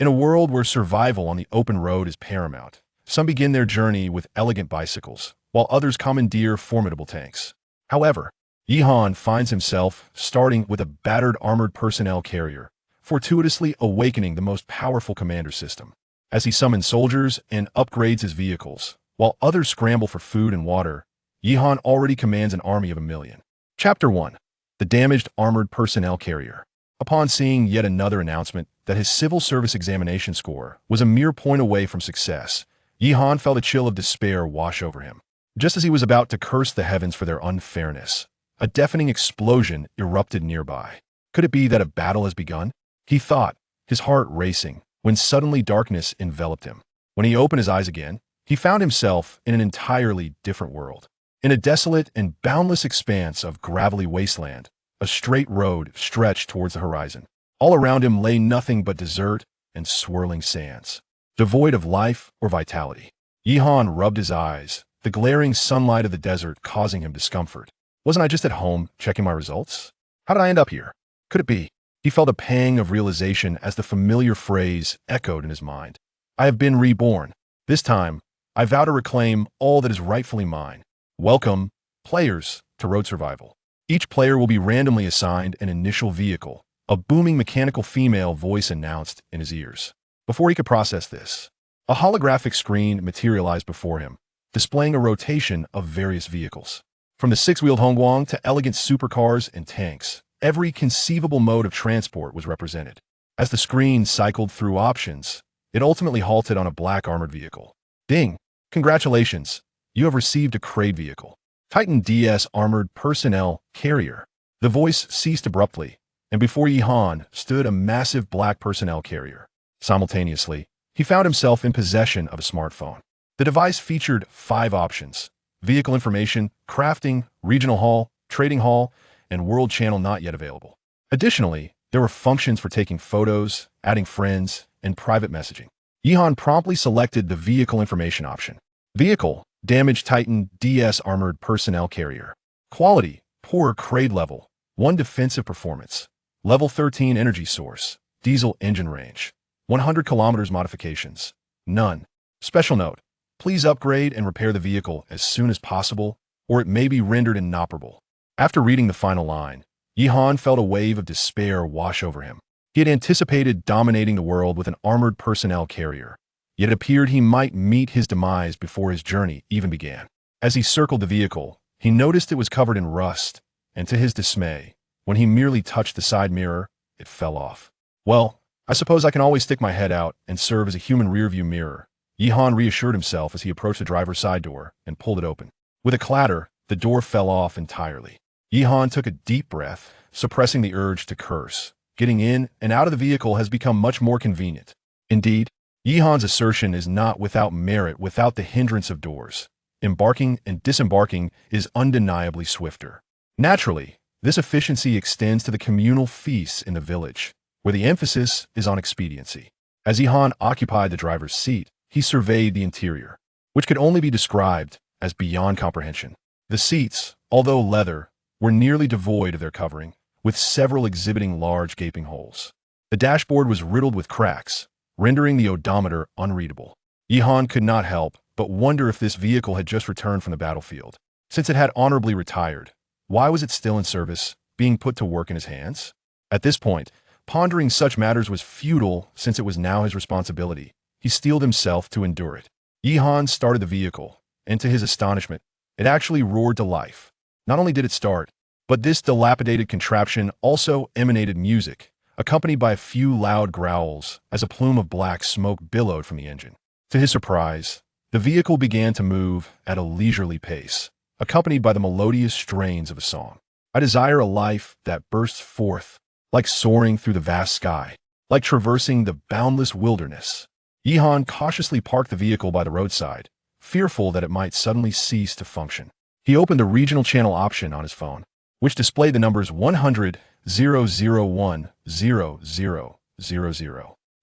In a world where survival on the open road is paramount, some begin their journey with elegant bicycles, while others commandeer formidable tanks. However, Yihan finds himself starting with a battered armored personnel carrier, fortuitously awakening the most powerful commander system. As he summons soldiers and upgrades his vehicles, while others scramble for food and water, Yihan already commands an army of 1,000,000. Chapter 1. The Damaged Armored Personnel Carrier. Upon seeing yet another announcement that his civil service examination score was a mere point away from success, Yihan felt a chill of despair wash over him. Just as he was about to curse the heavens for their unfairness, a deafening explosion erupted nearby. Could it be that a battle has begun? He thought, his heart racing, when suddenly darkness enveloped him. When he opened his eyes again, he found himself in an entirely different world. In a desolate and boundless expanse of gravelly wasteland, a straight road stretched towards the horizon. All around him lay nothing but desert and swirling sands, devoid of life or vitality. Yihan rubbed his eyes, the glaring sunlight of the desert causing him discomfort. Wasn't I just at home checking my results? How did I end up here? Could it be? He felt a pang of realization as the familiar phrase echoed in his mind. I have been reborn. This time, I vow to reclaim all that is rightfully mine. Welcome, players, to Road Survival. Each player will be randomly assigned an initial vehicle, a booming mechanical female voice announced in his ears. Before he could process this, a holographic screen materialized before him, displaying a rotation of various vehicles. From the six-wheeled Hongguang to elegant supercars and tanks, every conceivable mode of transport was represented. As the screen cycled through options, it ultimately halted on a black armored vehicle. Ding! Congratulations! You have received a Crate vehicle. Titan DS Armored Personnel Carrier. The voice ceased abruptly, and before Yihan stood a massive black personnel carrier. Simultaneously, he found himself in possession of a smartphone. The device featured 5 options: vehicle information, crafting, regional hall, trading hall, and world channel not yet available. Additionally, there were functions for taking photos, adding friends, and private messaging. Yihan promptly selected the vehicle information option. Vehicle: Damaged Titan DS Armored Personnel Carrier. Quality: Poor Crate level. 1 defensive performance. Level 13 energy source. Diesel engine range. 100 kilometers modifications. None. Special note: please upgrade and repair the vehicle as soon as possible, or it may be rendered inoperable. After reading the final line, Yihan felt a wave of despair wash over him. He had anticipated dominating the world with an armored personnel carrier, yet it appeared he might meet his demise before his journey even began. As he circled the vehicle, he noticed it was covered in rust, and to his dismay, when he merely touched the side mirror, it fell off. Well, I suppose I can always stick my head out and serve as a human rearview mirror, Yihan reassured himself as he approached the driver's side door and pulled it open. With a clatter, the door fell off entirely. Yihan took a deep breath, suppressing the urge to curse. Getting in and out of the vehicle has become much more convenient. Indeed, Yihan's assertion is not without merit without the hindrance of doors. Embarking and disembarking is undeniably swifter. Naturally, this efficiency extends to the communal feasts in the village, where the emphasis is on expediency. As Yihan occupied the driver's seat, he surveyed the interior, which could only be described as beyond comprehension. The seats, although leather, were nearly devoid of their covering, with several exhibiting large gaping holes. The dashboard was riddled with cracks, rendering the odometer unreadable. Yihan could not help but wonder if this vehicle had just returned from the battlefield. Since it had honorably retired, why was it still in service, being put to work in his hands? At this point, pondering such matters was futile since it was now his responsibility. He steeled himself to endure it. Yihan started the vehicle, and to his astonishment, it actually roared to life. Not only did it start, but this dilapidated contraption also emanated music, accompanied by a few loud growls as a plume of black smoke billowed from the engine. To his surprise, the vehicle began to move at a leisurely pace, accompanied by the melodious strains of a song. I desire a life that bursts forth, like soaring through the vast sky, like traversing the boundless wilderness. Yihan cautiously parked the vehicle by the roadside, fearful that it might suddenly cease to function. He opened the regional channel option on his phone, which displayed the numbers 100, 001, 0000.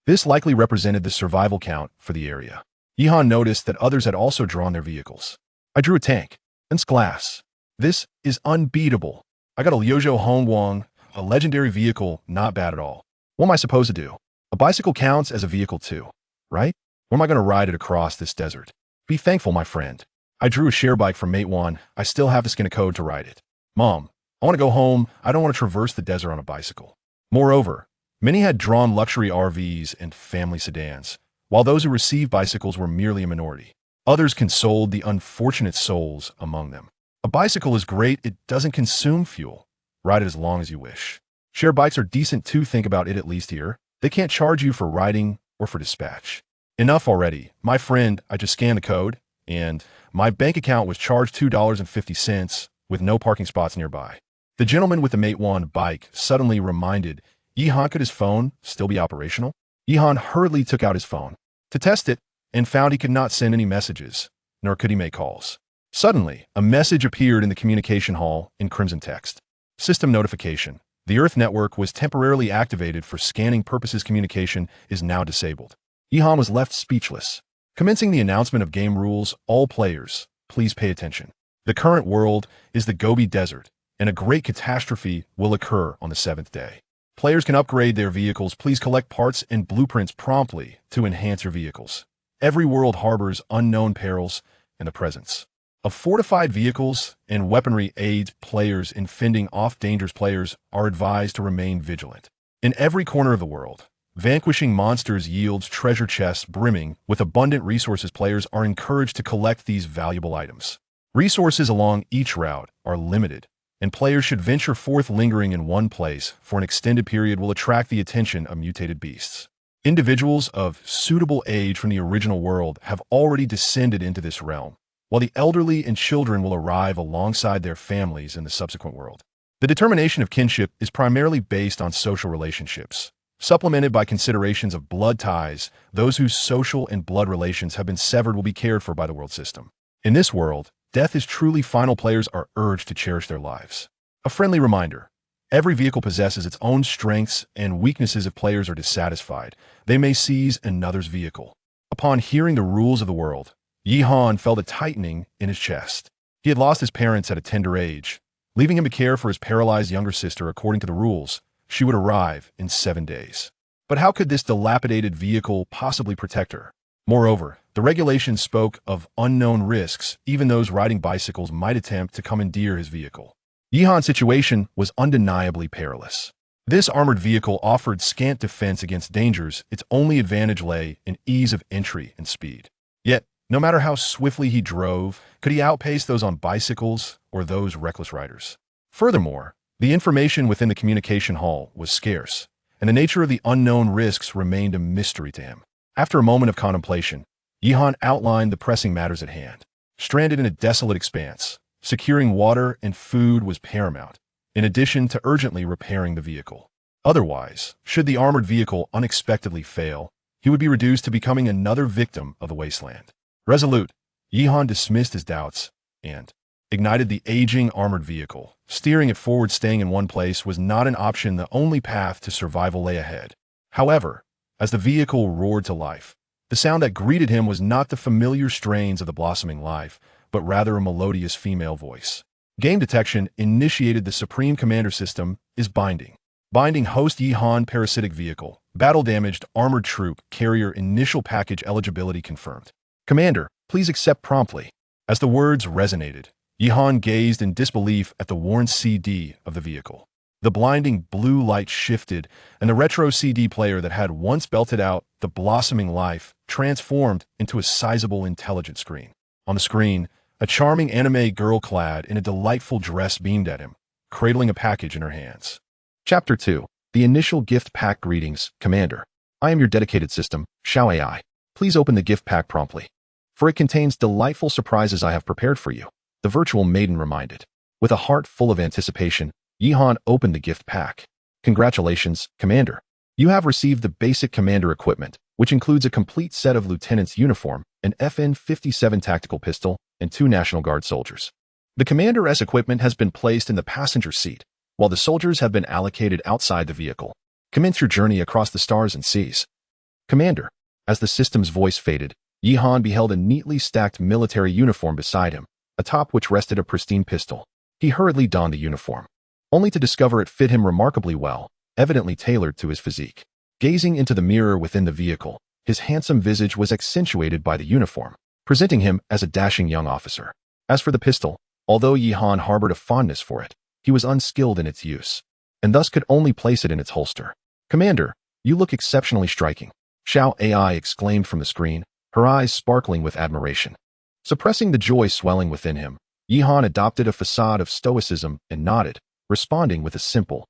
This likely represented the survival count for the area. Yihan noticed that others had also drawn their vehicles. I drew a tank. It's glass. This is unbeatable. I got a Liuzhou Hongguang, a legendary vehicle, not bad at all. What am I supposed to do? A bicycle counts as a vehicle too, right? Or am I going to ride it across this desert? Be thankful, my friend. I drew a share bike from Mate 1. I still have to skin a code to ride it. Mom, I want to go home. I don't want to traverse the desert on a bicycle. Moreover, many had drawn luxury RVs and family sedans, while those who received bicycles were merely a minority. Others consoled the unfortunate souls among them. A bicycle is great. It doesn't consume fuel. Ride it as long as you wish. Share bikes are decent too. Think about it at least here. They can't charge you for riding or for dispatch. Enough already. My friend, I just scanned the code, and my bank account was charged $2.50 with no parking spots nearby. The gentleman with the Mate 1 bike suddenly reminded Yihan, could his phone still be operational? Yihan hurriedly took out his phone to test it and found he could not send any messages, nor could he make calls. Suddenly, a message appeared in the communication hall in crimson text. System notification. The Earth network was temporarily activated for scanning purposes. Communication is now disabled. Yihan was left speechless. Commencing the announcement of game rules, all players, please pay attention. The current world is the Gobi Desert, and a great catastrophe will occur on the 7th day. Players can upgrade their vehicles. Please collect parts and blueprints promptly to enhance your vehicles. Every world harbors unknown perils and the presence of fortified vehicles and weaponry aids. Players in fending off dangerous. Players are advised to remain vigilant. In every corner of the world, vanquishing monsters yields treasure chests brimming with abundant resources. Players are encouraged to collect these valuable items. Resources along each route are limited, and players should venture forth. Lingering in one place for an extended period will attract the attention of mutated beasts. Individuals of suitable age from the original world have already descended into this realm, while the elderly and children will arrive alongside their families in the subsequent world. The determination of kinship is primarily based on social relationships, supplemented by considerations of blood ties. Those whose social and blood relations have been severed will be cared for by the world system. In this world, death is truly final. Players are urged to cherish their lives. A friendly reminder: every vehicle possesses its own strengths and weaknesses. If players are dissatisfied, they may seize another's vehicle. Upon hearing the rules of the world, Yihan felt a tightening in his chest. He had lost his parents at a tender age, leaving him to care for his paralyzed younger sister. According to the rules, she would arrive in 7 days. But how could this dilapidated vehicle possibly protect her? Moreover, the regulations spoke of unknown risks. Even those riding bicycles might attempt to commandeer his vehicle. Yihan's situation was undeniably perilous. This armored vehicle offered scant defense against dangers. Its only advantage lay in ease of entry and speed. Yet, no matter how swiftly he drove, could he outpace those on bicycles or those reckless riders? Furthermore, the information within the communication hall was scarce, and the nature of the unknown risks remained a mystery to him. After a moment of contemplation, Yihan outlined the pressing matters at hand. Stranded in a desolate expanse, securing water and food was paramount, in addition to urgently repairing the vehicle. Otherwise, should the armored vehicle unexpectedly fail, he would be reduced to becoming another victim of the wasteland. Resolute, Yihan dismissed his doubts and ignited the aging armored vehicle. Steering it forward, staying in one place was not an option. The only path to survival lay ahead. However, as the vehicle roared to life, the sound that greeted him was not the familiar strains of the blossoming life, but rather a melodious female voice. Game detection initiated. The Supreme Commander system is binding. Binding host Yihan parasitic vehicle. Battle-damaged armored troop carrier. Initial package eligibility confirmed. Commander, please accept promptly. As the words resonated, Yihan gazed in disbelief at the worn CD of the vehicle. The blinding blue light shifted, and the retro CD player that had once belted out the blossoming life transformed into a sizable intelligent screen. On the screen, a charming anime girl clad in a delightful dress beamed at him, cradling a package in her hands. Chapter 2. The Initial Gift Pack. Greetings, Commander. I am your dedicated system, Xiao AI. Please open the gift pack promptly, for it contains delightful surprises I have prepared for you, the virtual maiden reminded. With a heart full of anticipation, Yihan opened the gift pack. Congratulations, Commander. You have received the basic commander equipment, which includes a complete set of lieutenant's uniform, an FN-57 tactical pistol, and 2 National Guard soldiers. The commander's equipment has been placed in the passenger seat, while the soldiers have been allocated outside the vehicle. Commence your journey across the stars and seas. Commander. As the system's voice faded, Yihan beheld a neatly stacked military uniform beside him, atop which rested a pristine pistol. He hurriedly donned the uniform, only to discover it fit him remarkably well, evidently tailored to his physique. Gazing into the mirror within the vehicle, his handsome visage was accentuated by the uniform, presenting him as a dashing young officer. As for the pistol, although Yi-Han harbored a fondness for it, he was unskilled in its use, and thus could only place it in its holster. "Commander, you look exceptionally striking," Xiao AI exclaimed from the screen, her eyes sparkling with admiration. Suppressing the joy swelling within him, Yi-Han adopted a facade of stoicism and nodded, responding with a simple,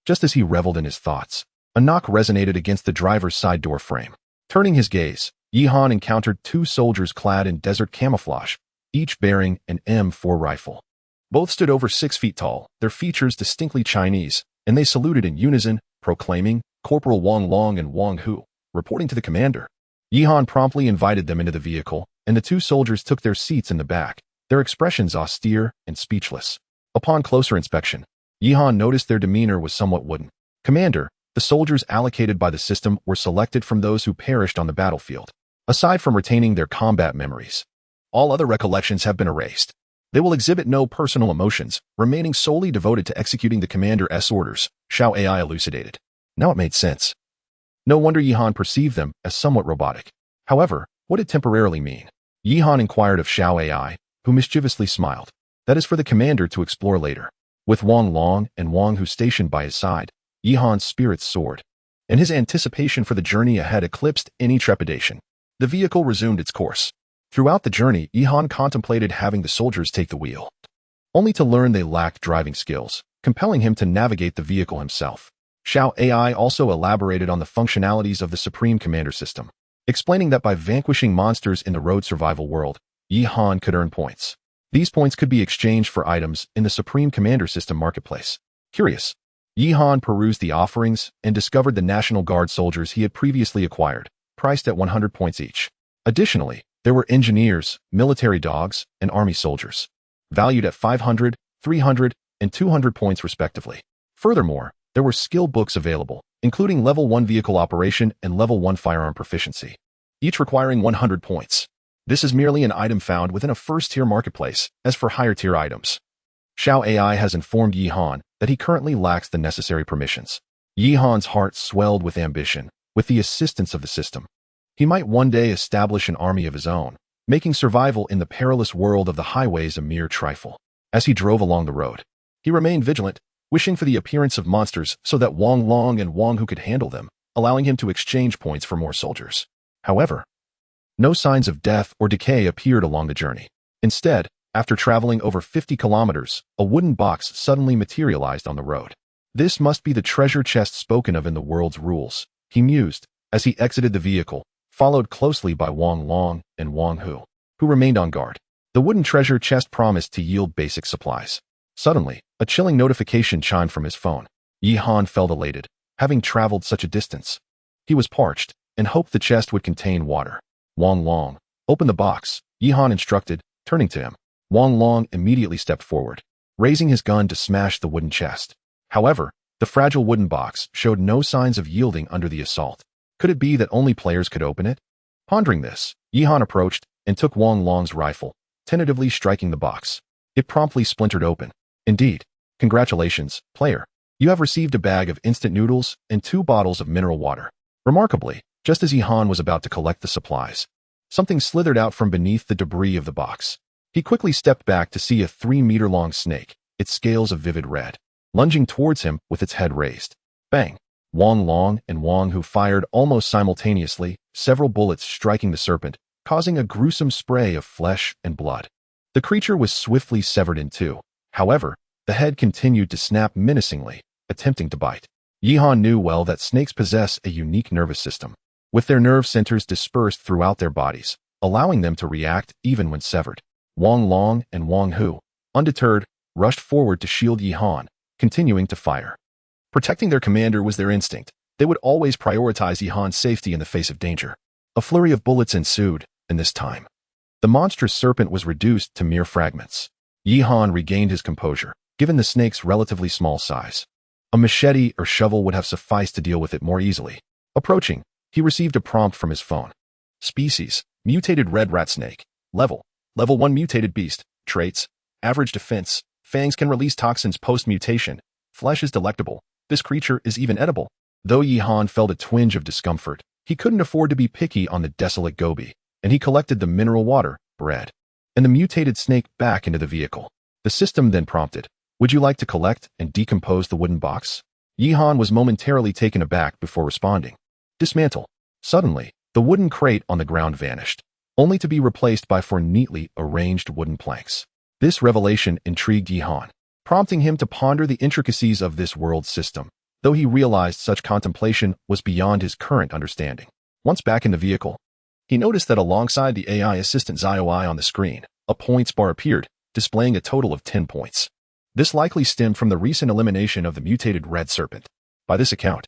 Just as he reveled in his thoughts, a knock resonated against the driver's side door frame. Turning his gaze, Yi-Han encountered two soldiers clad in desert camouflage, each bearing an M4 rifle. Both stood over 6 feet tall, their features distinctly Chinese, and they saluted in unison, proclaiming, "Corporal Wang Long and Wang Hu, reporting to the commander." Yi-Han promptly invited them into the vehicle, and the two soldiers took their seats in the back, their expressions austere and speechless. Upon closer inspection, Yi-Han noticed their demeanor was somewhat wooden. "Commander, the soldiers allocated by the system were selected from those who perished on the battlefield. Aside from retaining their combat memories, all other recollections have been erased. They will exhibit no personal emotions, remaining solely devoted to executing the commander's orders," Xiao AI elucidated. Now it made sense. No wonder Yi-Han perceived them as somewhat robotic. However, what did temporarily mean? Yi-Han inquired of Xiao AI, who mischievously smiled. "That is for the commander to explore later." With Wang Long and Wang Hu stationed by his side, Yi-Han's spirits soared, and his anticipation for the journey ahead eclipsed any trepidation. The vehicle resumed its course. Throughout the journey, Yi-Han contemplated having the soldiers take the wheel, only to learn they lacked driving skills, compelling him to navigate the vehicle himself. Xiao AI also elaborated on the functionalities of the Supreme Commander system, explaining that by vanquishing monsters in the road survival world, Yi-Han could earn points. These points could be exchanged for items in the Supreme Commander system marketplace. Curious, Yi-Han perused the offerings and discovered the National Guard soldiers he had previously acquired, priced at 100 points each. Additionally, there were engineers, military dogs, and army soldiers, valued at 500, 300, and 200 points respectively. Furthermore, there were skill books available, including Level 1 vehicle operation and Level 1 firearm proficiency, each requiring 100 points. This is merely an item found within a first-tier marketplace. As for higher-tier items, Xiao AI has informed Yi-Han that he currently lacks the necessary permissions. Yi-Han's heart swelled with ambition. With the assistance of the system, he might one day establish an army of his own, making survival in the perilous world of the highways a mere trifle. As he drove along the road, he remained vigilant, wishing for the appearance of monsters so that Wang Long and Wang Hu could handle them, allowing him to exchange points for more soldiers. However, no signs of death or decay appeared along the journey. Instead, after traveling over 50 kilometers, a wooden box suddenly materialized on the road. "This must be the treasure chest spoken of in the world's rules," he mused, as he exited the vehicle, followed closely by Wang Long and Wang Hu, who remained on guard. The wooden treasure chest promised to yield basic supplies. Suddenly, a chilling notification chimed from his phone. Yi-Han felt elated, having traveled such a distance. He was parched, and hoped the chest would contain water. "Wang Long, open the box," Yi-Han instructed, turning to him. Wang Long immediately stepped forward, raising his gun to smash the wooden chest. However, the fragile wooden box showed no signs of yielding under the assault. Could it be that only players could open it? Pondering this, Yi-Han approached and took Wang Long's rifle, tentatively striking the box. It promptly splintered open. "Indeed. Congratulations, player. You have received a bag of instant noodles and 2 bottles of mineral water." Remarkably, just as Yi-Han was about to collect the supplies, something slithered out from beneath the debris of the box. He quickly stepped back to see a 3-meter-long snake, its scales a vivid red, lunging towards him with its head raised. Bang! Wang Long and Wang Hu fired almost simultaneously, several bullets striking the serpent, causing a gruesome spray of flesh and blood. The creature was swiftly severed in two. However, the head continued to snap menacingly, attempting to bite. Yi-Han knew well that snakes possess a unique nervous system, with their nerve centers dispersed throughout their bodies, allowing them to react even when severed. Wang Long and Wang Hu, undeterred, rushed forward to shield Yi-Han, continuing to fire. Protecting their commander was their instinct. They would always prioritize Yi-Han's safety in the face of danger. A flurry of bullets ensued, and this time, the monstrous serpent was reduced to mere fragments. Yi-Han regained his composure, given the snake's relatively small size. A machete or shovel would have sufficed to deal with it more easily. Approaching, he received a prompt from his phone. Species: mutated red rat snake. Level: Level 1 mutated beast. Traits: average defense. Fangs can release toxins post-mutation. Flesh is delectable. This creature is even edible. Though Yihan felt a twinge of discomfort, he couldn't afford to be picky on the desolate Gobi, and he collected the mineral water, bread, and the mutated snake back into the vehicle. The system then prompted, "Would you like to collect and decompose the wooden box?" Yihan was momentarily taken aback before responding. "Dismantle." Suddenly, the wooden crate on the ground vanished, only to be replaced by four neatly arranged wooden planks. This revelation intrigued Yihan, prompting him to ponder the intricacies of this world system, though he realized such contemplation was beyond his current understanding. Once back in the vehicle, he noticed that alongside the AI assistant Xiaoi on the screen, a points bar appeared, displaying a total of 10 points. This likely stemmed from the recent elimination of the mutated red serpent. By this account,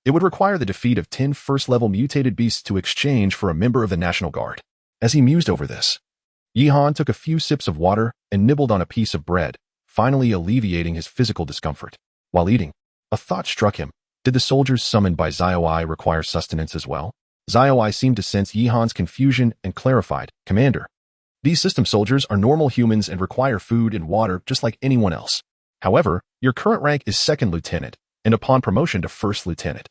it would require the defeat of 10 first-level mutated beasts to exchange for a member of the National Guard. As he mused over this, Yihan took a few sips of water and nibbled on a piece of bread, finally alleviating his physical discomfort. While eating, a thought struck him. Did the soldiers summoned by Xiaoi require sustenance as well? Xiaoi seemed to sense Yihan's confusion and clarified, "Commander, these system soldiers are normal humans and require food and water just like anyone else. However, your current rank is second lieutenant, and upon promotion to first lieutenant,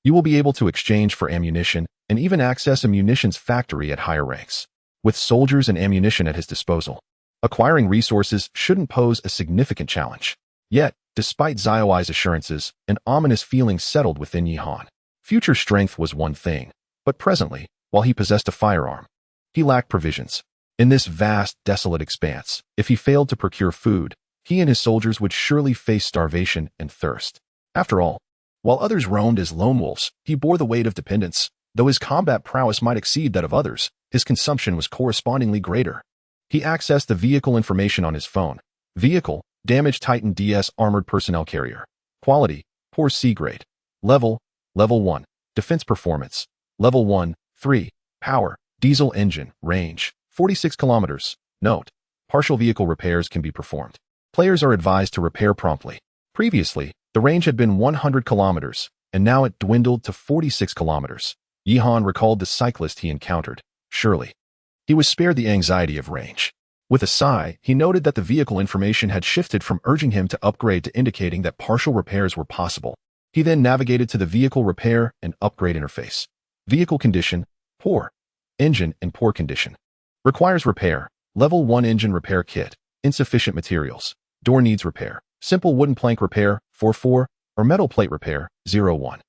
you will be able to exchange for ammunition and even access a munitions factory at higher ranks. With soldiers and ammunition at his disposal, acquiring resources shouldn't pose a significant challenge." Yet, despite Xiaoi's assurances, an ominous feeling settled within Yihan. Future strength was one thing, but presently, while he possessed a firearm, he lacked provisions. In this vast, desolate expanse, if he failed to procure food, he and his soldiers would surely face starvation and thirst. After all, while others roamed as lone wolves, he bore the weight of dependence. Though his combat prowess might exceed that of others, his consumption was correspondingly greater. He accessed the vehicle information on his phone. Vehicle, damaged Titan DS armored personnel carrier. Quality, poor C grade. Level 1. Defense performance, level 1, 3. Power, diesel engine, range, 46 kilometers. Note, partial vehicle repairs can be performed. Players are advised to repair promptly. Previously, the range had been 100 kilometers, and now it dwindled to 46 kilometers. Yihan recalled the cyclist he encountered. Surely, he was spared the anxiety of range. With a sigh, he noted that the vehicle information had shifted from urging him to upgrade to indicating that partial repairs were possible. He then navigated to the vehicle repair and upgrade interface. Vehicle condition, poor. Engine in poor condition. Requires repair. Level 1 engine repair kit. Insufficient materials. Door needs repair. Simple wooden plank repair, 4-4, or metal plate repair, 0-1.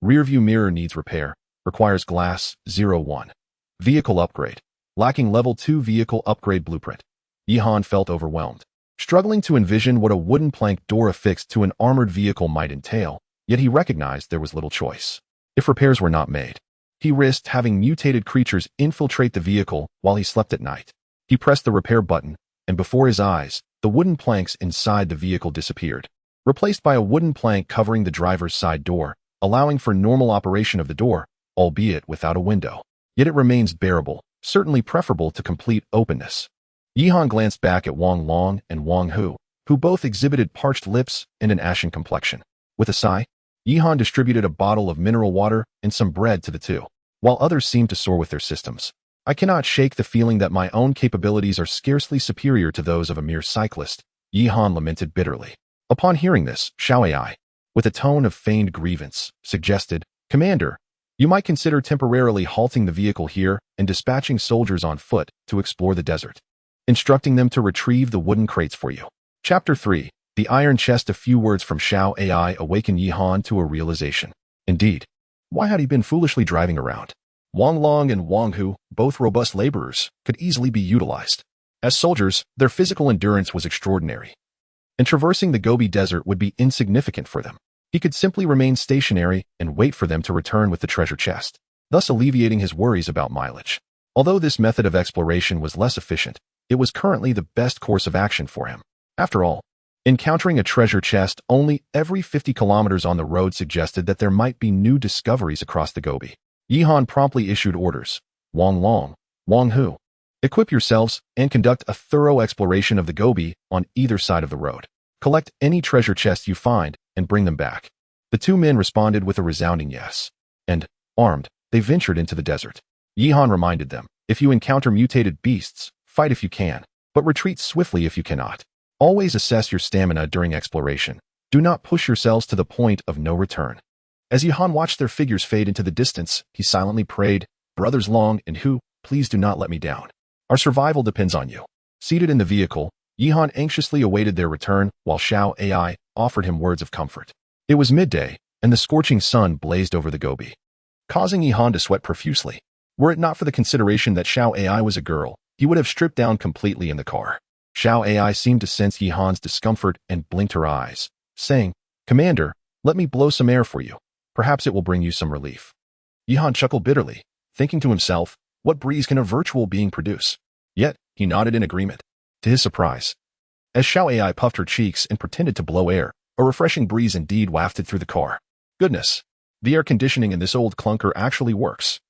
Rear view mirror needs repair. Requires glass, 0-1. Vehicle upgrade. Lacking level 2 vehicle upgrade blueprint. Yihan felt overwhelmed, struggling to envision what a wooden plank door affixed to an armored vehicle might entail, yet he recognized there was little choice. If repairs were not made, he risked having mutated creatures infiltrate the vehicle while he slept at night. He pressed the repair button, and before his eyes, the wooden planks inside the vehicle disappeared, replaced by a wooden plank covering the driver's side door, allowing for normal operation of the door, albeit without a window. Yet it remains bearable, certainly preferable to complete openness. Yihan glanced back at Wang Long and Wang Hu, who both exhibited parched lips and an ashen complexion. With a sigh, Yihan distributed a bottle of mineral water and some bread to the two, while others seemed to soar with their systems. "I cannot shake the feeling that my own capabilities are scarcely superior to those of a mere cyclist," Yihan lamented bitterly. Upon hearing this, Xiaoai, with a tone of feigned grievance, suggested, "Commander, you might consider temporarily halting the vehicle here and dispatching soldiers on foot to explore the desert, instructing them to retrieve the wooden crates for you." Chapter 3. The Iron Chest. A few words from Xiao AI awakened Yihan to a realization. Indeed, why had he been foolishly driving around? Wang Long and Wang Hu, both robust laborers, could easily be utilized. As soldiers, their physical endurance was extraordinary, and traversing the Gobi Desert would be insignificant for them. He could simply remain stationary and wait for them to return with the treasure chest, thus alleviating his worries about mileage. Although this method of exploration was less efficient, it was currently the best course of action for him. After all, encountering a treasure chest only every 50 kilometers on the road suggested that there might be new discoveries across the Gobi. Yihan promptly issued orders. Wang Long, Wang Hu, equip yourselves and conduct a thorough exploration of the Gobi on either side of the road. Collect any treasure chests you find and bring them back. The two men responded with a resounding yes, and, armed, they ventured into the desert. Yihan reminded them, "If you encounter mutated beasts, fight if you can, but retreat swiftly if you cannot. Always assess your stamina during exploration. Do not push yourselves to the point of no return." As Yihan watched their figures fade into the distance, he silently prayed, "Brothers Long and Hu, please do not let me down. Our survival depends on you." Seated in the vehicle, Yihan anxiously awaited their return while Xiao Ai offered him words of comfort. It was midday, and the scorching sun blazed over the Gobi, causing Yihan to sweat profusely. Were it not for the consideration that Xiao Ai was a girl, he would have stripped down completely in the car. Xiao Ai seemed to sense Yihan's discomfort and blinked her eyes, saying, "Commander, let me blow some air for you. Perhaps it will bring you some relief." Yihan chuckled bitterly, thinking to himself, what breeze can a virtual being produce? Yet, he nodded in agreement. To his surprise, as Xiao Ai puffed her cheeks and pretended to blow air, a refreshing breeze indeed wafted through the car. Goodness, the air conditioning in this old clunker actually works.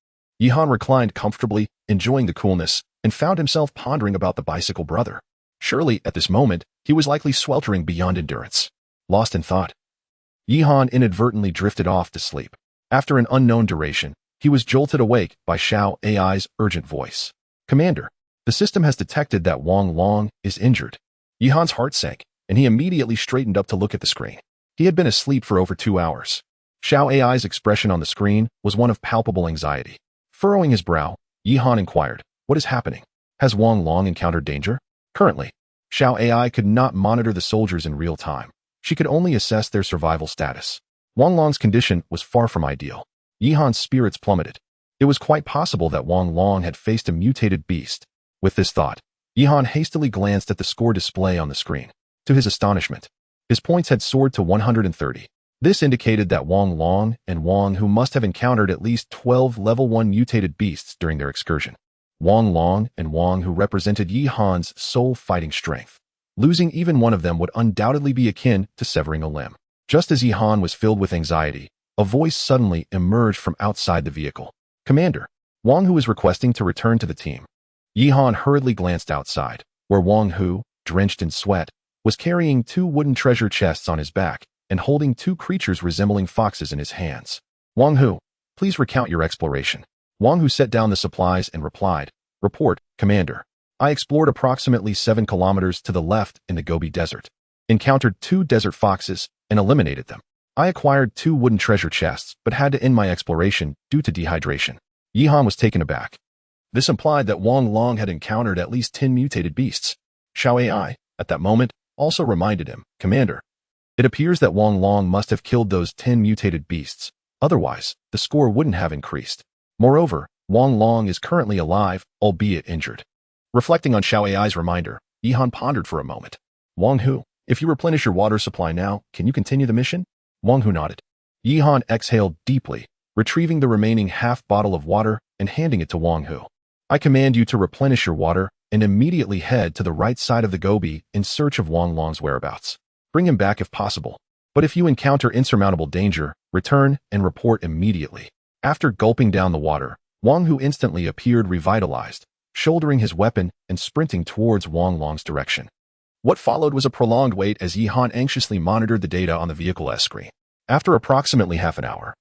Yihan reclined comfortably, enjoying the coolness, and found himself pondering about the bicycle brother. Surely, at this moment, he was likely sweltering beyond endurance. Lost in thought, Yihan inadvertently drifted off to sleep. After an unknown duration, he was jolted awake by Xiao Ai's urgent voice. "Commander, the system has detected that Wang Long is injured." Yihan's heart sank, and he immediately straightened up to look at the screen. He had been asleep for over 2 hours. Xiao Ai's expression on the screen was one of palpable anxiety. Furrowing his brow, Yihan inquired, "What is happening? Has Wang Long encountered danger?" Currently, Xiao Ai could not monitor the soldiers in real time. She could only assess their survival status. Wang Long's condition was far from ideal. Yihan's spirits plummeted. It was quite possible that Wang Long had faced a mutated beast. With this thought, Yihan hastily glanced at the score display on the screen. To his astonishment, his points had soared to 130. This indicated that Wang Long and Wang Hu must have encountered at least 12 level 1 mutated beasts during their excursion. Wang Long and Wang Hu represented Yihan's sole fighting strength. Losing even one of them would undoubtedly be akin to severing a limb. Just as Yihan was filled with anxiety, a voice suddenly emerged from outside the vehicle. "Commander, Wang Hu is requesting to return to the team." Yihan hurriedly glanced outside, where Wang Hu, drenched in sweat, was carrying 2 wooden treasure chests on his back and holding 2 creatures resembling foxes in his hands. "Wang Hu, please recount your exploration." Wang Hu set down the supplies and replied, "Report, Commander. I explored approximately 7 kilometers to the left in the Gobi Desert, encountered 2 desert foxes, and eliminated them. I acquired 2 wooden treasure chests, but had to end my exploration due to dehydration." Yihan was taken aback. This implied that Wang Long had encountered at least 10 mutated beasts. Xiao Ai, at that moment, also reminded him, "Commander, it appears that Wang Long must have killed those 10 mutated beasts. Otherwise, the score wouldn't have increased. Moreover, Wang Long is currently alive, albeit injured." Reflecting on Xiao Ai's reminder, Yihan pondered for a moment. "Wang Hu, if you replenish your water supply now, can you continue the mission?" Wang Hu nodded. Yihan exhaled deeply, retrieving the remaining half bottle of water and handing it to Wang Hu. "I command you to replenish your water and immediately head to the right side of the Gobi in search of Wang Long's whereabouts. Bring him back if possible. But if you encounter insurmountable danger, return and report immediately." After gulping down the water, Wang Hu instantly appeared revitalized, shouldering his weapon and sprinting towards Wang Long's direction. What followed was a prolonged wait as Yihan anxiously monitored the data on the vehicle S screen. After approximately half an hour,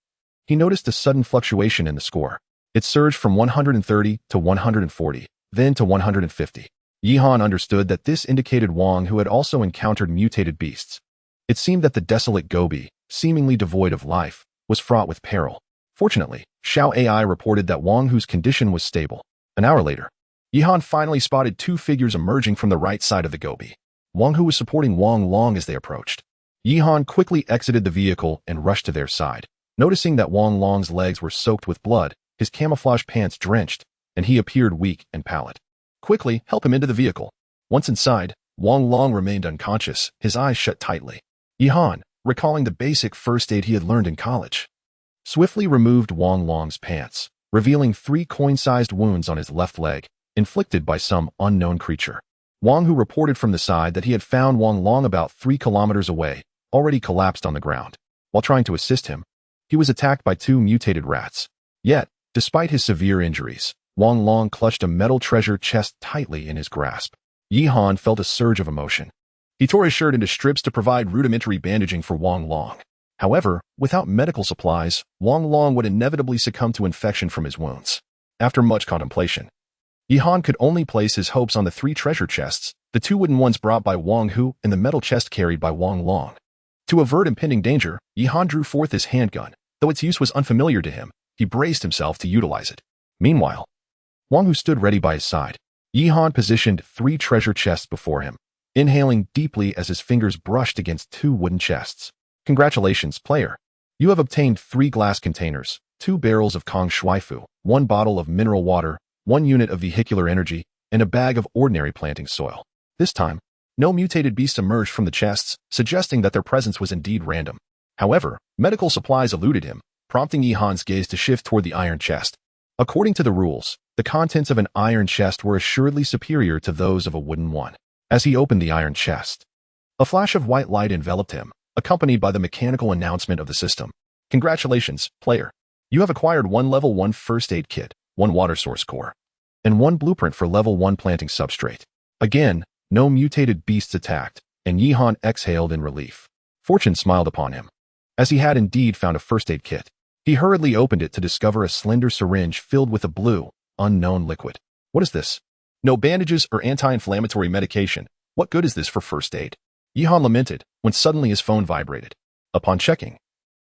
he noticed a sudden fluctuation in the score. It surged from 130 to 140, then to 150. Yihan understood that this indicated Wang Hu had also encountered mutated beasts. It seemed that the desolate Gobi, seemingly devoid of life, was fraught with peril. Fortunately, Xiao Ai reported that Wang Hu's condition was stable. An hour later, Yihan finally spotted 2 figures emerging from the right side of the Gobi. Wang Hu was supporting Wang Long as they approached. Yihan quickly exited the vehicle and rushed to their side. Noticing that Wang Long's legs were soaked with blood, his camouflage pants drenched, and he appeared weak and pallid. "Quickly, help him into the vehicle." Once inside, Wang Long remained unconscious, his eyes shut tightly. Yihan, recalling the basic first aid he had learned in college, swiftly removed Wang Long's pants, revealing 3 coin-sized wounds on his left leg, inflicted by some unknown creature. Wang Hu reported from the side that he had found Wang Long about 3 kilometers away, already collapsed on the ground. While trying to assist him, he was attacked by 2 mutated rats. Yet, despite his severe injuries, Wang Long clutched a metal treasure chest tightly in his grasp. Yihan felt a surge of emotion. He tore his shirt into strips to provide rudimentary bandaging for Wang Long. However, without medical supplies, Wang Long would inevitably succumb to infection from his wounds. After much contemplation, Yihan could only place his hopes on the 3 treasure chests, the 2 wooden ones brought by Wang Hu and the metal chest carried by Wang Long. To avert impending danger, Yihan drew forth his handgun, Though its use was unfamiliar to him, he braced himself to utilize it. Meanwhile, Wang Hu stood ready by his side. Yihan positioned 3 treasure chests before him, inhaling deeply as his fingers brushed against 2 wooden chests. Congratulations, player. You have obtained 3 glass containers, 2 barrels of Kong Shuifu, 1 bottle of mineral water, 1 unit of vehicular energy, and a bag of ordinary planting soil. This time, no mutated beasts emerged from the chests, suggesting that their presence was indeed random. However, medical supplies eluded him, prompting Yihan's gaze to shift toward the iron chest. According to the rules, the contents of an iron chest were assuredly superior to those of a wooden one. As he opened the iron chest, a flash of white light enveloped him, accompanied by the mechanical announcement of the system. Congratulations, player. You have acquired 1 level 1 first aid kit, 1 water source core, and 1 blueprint for level 1 planting substrate. Again, no mutated beasts attacked, and Yihan exhaled in relief. Fortune smiled upon him. As he had indeed found a first aid kit, he hurriedly opened it to discover a slender syringe filled with a blue, unknown liquid. What is this? No bandages or anti-inflammatory medication. What good is this for first aid? Yihan lamented when suddenly his phone vibrated. Upon checking,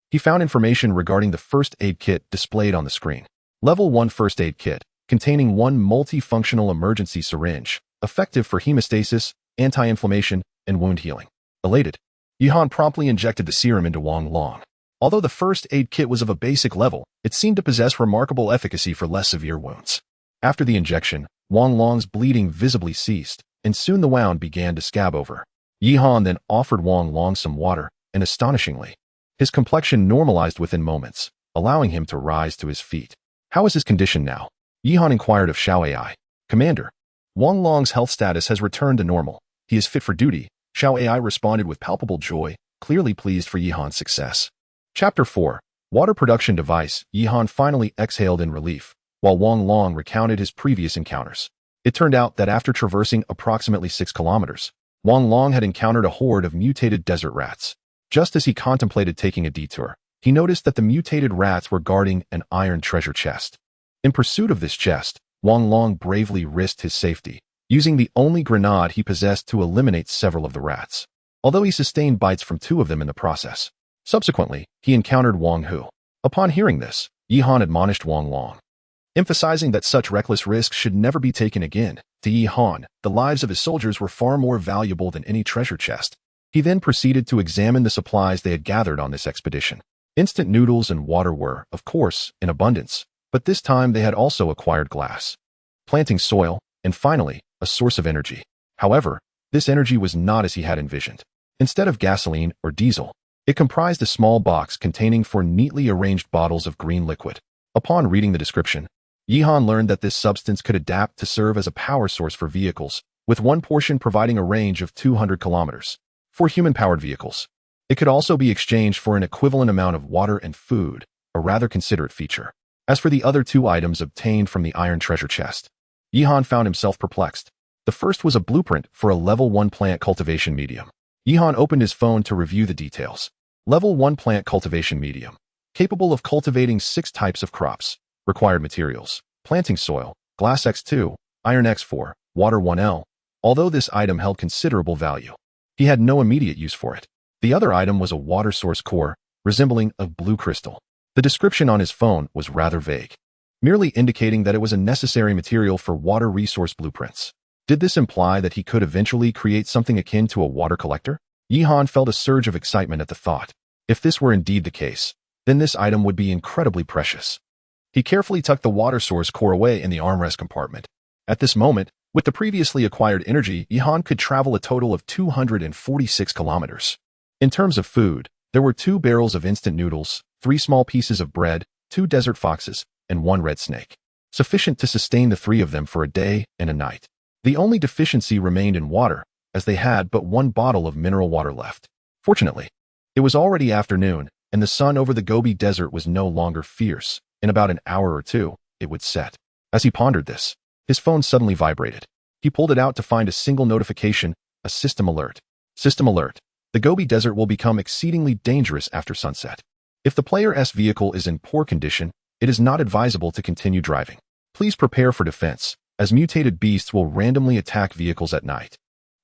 he found information regarding the first aid kit displayed on the screen. Level 1 first aid kit, containing 1 multifunctional emergency syringe, effective for hemostasis, anti-inflammation, and wound healing. Elated, Yihan promptly injected the serum into Wang Long. Although the first aid kit was of a basic level, it seemed to possess remarkable efficacy for less severe wounds. After the injection, Wang Long's bleeding visibly ceased, and soon the wound began to scab over. Yihan then offered Wang Long some water, and astonishingly, his complexion normalized within moments, allowing him to rise to his feet. How is his condition now? Yihan inquired of Xiao AI. Commander, Wang Long's health status has returned to normal. He is fit for duty. Xiao AI responded with palpable joy, clearly pleased for Yihan's success. Chapter 4. Water Production Device. Yihan finally exhaled in relief, while Wang Long recounted his previous encounters. It turned out that after traversing approximately 6 kilometers, Wang Long had encountered a horde of mutated desert rats. Just as he contemplated taking a detour, he noticed that the mutated rats were guarding an iron treasure chest. In pursuit of this chest, Wang Long bravely risked his safety, using the only grenade he possessed to eliminate several of the rats, although he sustained bites from 2 of them in the process. Subsequently, he encountered Wang Hu. Upon hearing this, Yihan admonished Wang Long, emphasizing that such reckless risks should never be taken again. To Yihan, the lives of his soldiers were far more valuable than any treasure chest. He then proceeded to examine the supplies they had gathered on this expedition. Instant noodles and water were, of course, in abundance, but this time they had also acquired glass, planting soil, and finally, a source of energy. However, this energy was not as he had envisioned. Instead of gasoline or diesel, it comprised a small box containing 4 neatly arranged bottles of green liquid. Upon reading the description, Yihan learned that this substance could adapt to serve as a power source for vehicles, with 1 portion providing a range of 200 kilometers. For human-powered vehicles, it could also be exchanged for an equivalent amount of water and food, a rather considerate feature. As for the other 2 items obtained from the iron treasure chest, Yihan found himself perplexed. The first was a blueprint for a level 1 plant cultivation medium. Yihan opened his phone to review the details. Level 1 plant cultivation medium, capable of cultivating 6 types of crops. Required materials: planting soil, glass X2, iron X4, water 1L. Although this item held considerable value, he had no immediate use for it. The other item was a water source core, resembling a blue crystal. The description on his phone was rather vague, merely indicating that it was a necessary material for water resource blueprints. Did this imply that he could eventually create something akin to a water collector? Yihan felt a surge of excitement at the thought. If this were indeed the case, then this item would be incredibly precious. He carefully tucked the water source core away in the armrest compartment. At this moment, with the previously acquired energy, Yihan could travel a total of 246 kilometers. In terms of food, there were 2 barrels of instant noodles, 3 small pieces of bread, 2 desert foxes, and 1 red snake, sufficient to sustain the 3 of them for a day and a night. The only deficiency remained in water, as they had but 1 bottle of mineral water left. Fortunately, it was already afternoon, and the sun over the Gobi Desert was no longer fierce. In about an hour or 2, it would set. As he pondered this, his phone suddenly vibrated. He pulled it out to find a single notification, a system alert. System alert. The Gobi Desert will become exceedingly dangerous after sunset. If the player's vehicle is in poor condition, it is not advisable to continue driving. Please prepare for defense, as mutated beasts will randomly attack vehicles at night.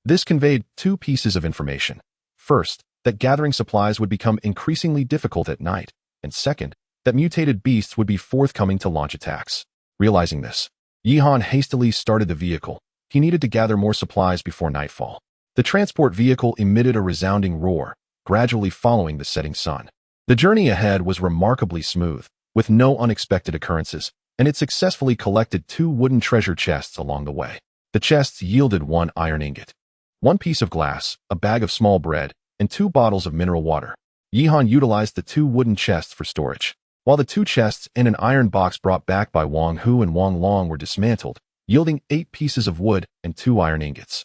This conveyed 2 pieces of information. First, that gathering supplies would become increasingly difficult at night, and second, that mutated beasts would be forthcoming to launch attacks. Realizing this, Yihan hastily started the vehicle. He needed to gather more supplies before nightfall. The transport vehicle emitted a resounding roar, gradually following the setting sun. The journey ahead was remarkably smooth, with no unexpected occurrences, and it successfully collected 2 wooden treasure chests along the way. The chests yielded 1 iron ingot, 1 piece of glass, a bag of small bread, and 2 bottles of mineral water. Yihan utilized the 2 wooden chests for storage, while the 2 chests and an iron box brought back by Wang Hu and Wang Long were dismantled, yielding 8 pieces of wood and 2 iron ingots.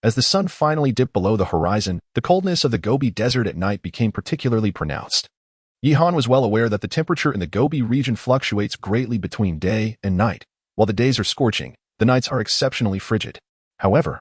As the sun finally dipped below the horizon, the coldness of the Gobi Desert at night became particularly pronounced. Yihan was well aware that the temperature in the Gobi region fluctuates greatly between day and night. While the days are scorching, the nights are exceptionally frigid. However,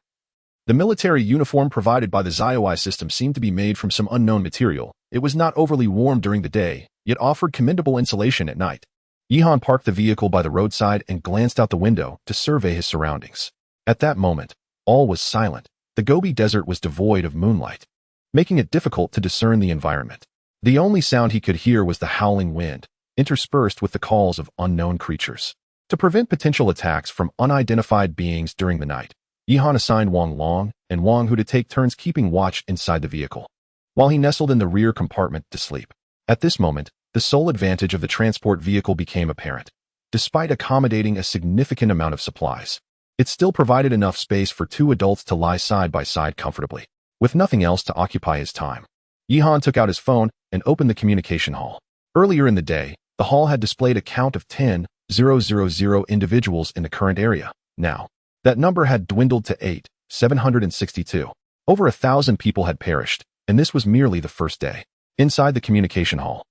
the military uniform provided by the Zaiwai system seemed to be made from some unknown material. It was not overly warm during the day, yet offered commendable insulation at night. Yihan parked the vehicle by the roadside and glanced out the window to survey his surroundings. At that moment, all was silent. The Gobi Desert was devoid of moonlight, making it difficult to discern the environment. The only sound he could hear was the howling wind, interspersed with the calls of unknown creatures. To prevent potential attacks from unidentified beings during the night, Yihan assigned Wang Long and Wang Hu to take turns keeping watch inside the vehicle, while he nestled in the rear compartment to sleep. At this moment, the sole advantage of the transport vehicle became apparent. Despite accommodating a significant amount of supplies, it still provided enough space for 2 adults to lie side by side comfortably. With nothing else to occupy his time, Yihan took out his phone and opened the communication hall. Earlier in the day, the hall had displayed a count of 10,000 individuals in the current area. Now, that number had dwindled to 8,762. Over 1,000 people had perished, and this was merely the first day. Inside the communication hall,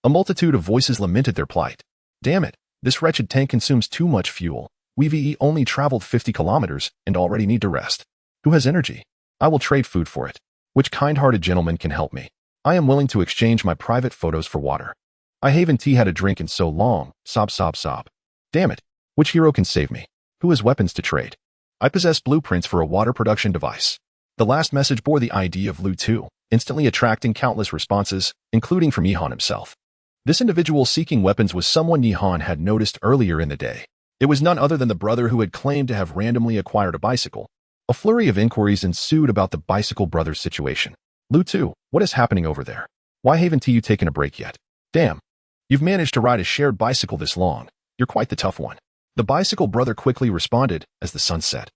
a multitude of voices lamented their plight. Damn it, this wretched tank consumes too much fuel. We've only traveled 50 kilometers and already need to rest. Who has energy? I will trade food for it. Which kind-hearted gentleman can help me? I am willing to exchange my private photos for water. I haven't had a drink in so long. Sob, sob, sob. Damn it. Which hero can save me? Who has weapons to trade? I possess blueprints for a water production device. The last message bore the ID of Lu Tu, instantly attracting countless responses, including from Yihan himself. This individual seeking weapons was someone Yihan had noticed earlier in the day. It was none other than the brother who had claimed to have randomly acquired a bicycle. A flurry of inquiries ensued about the bicycle brother's situation. Lu Tu, what is happening over there? Why haven't you taken a break yet? Damn. You've managed to ride a shared bicycle this long. You're quite the tough one. The bicycle brother quickly responded as the sun set.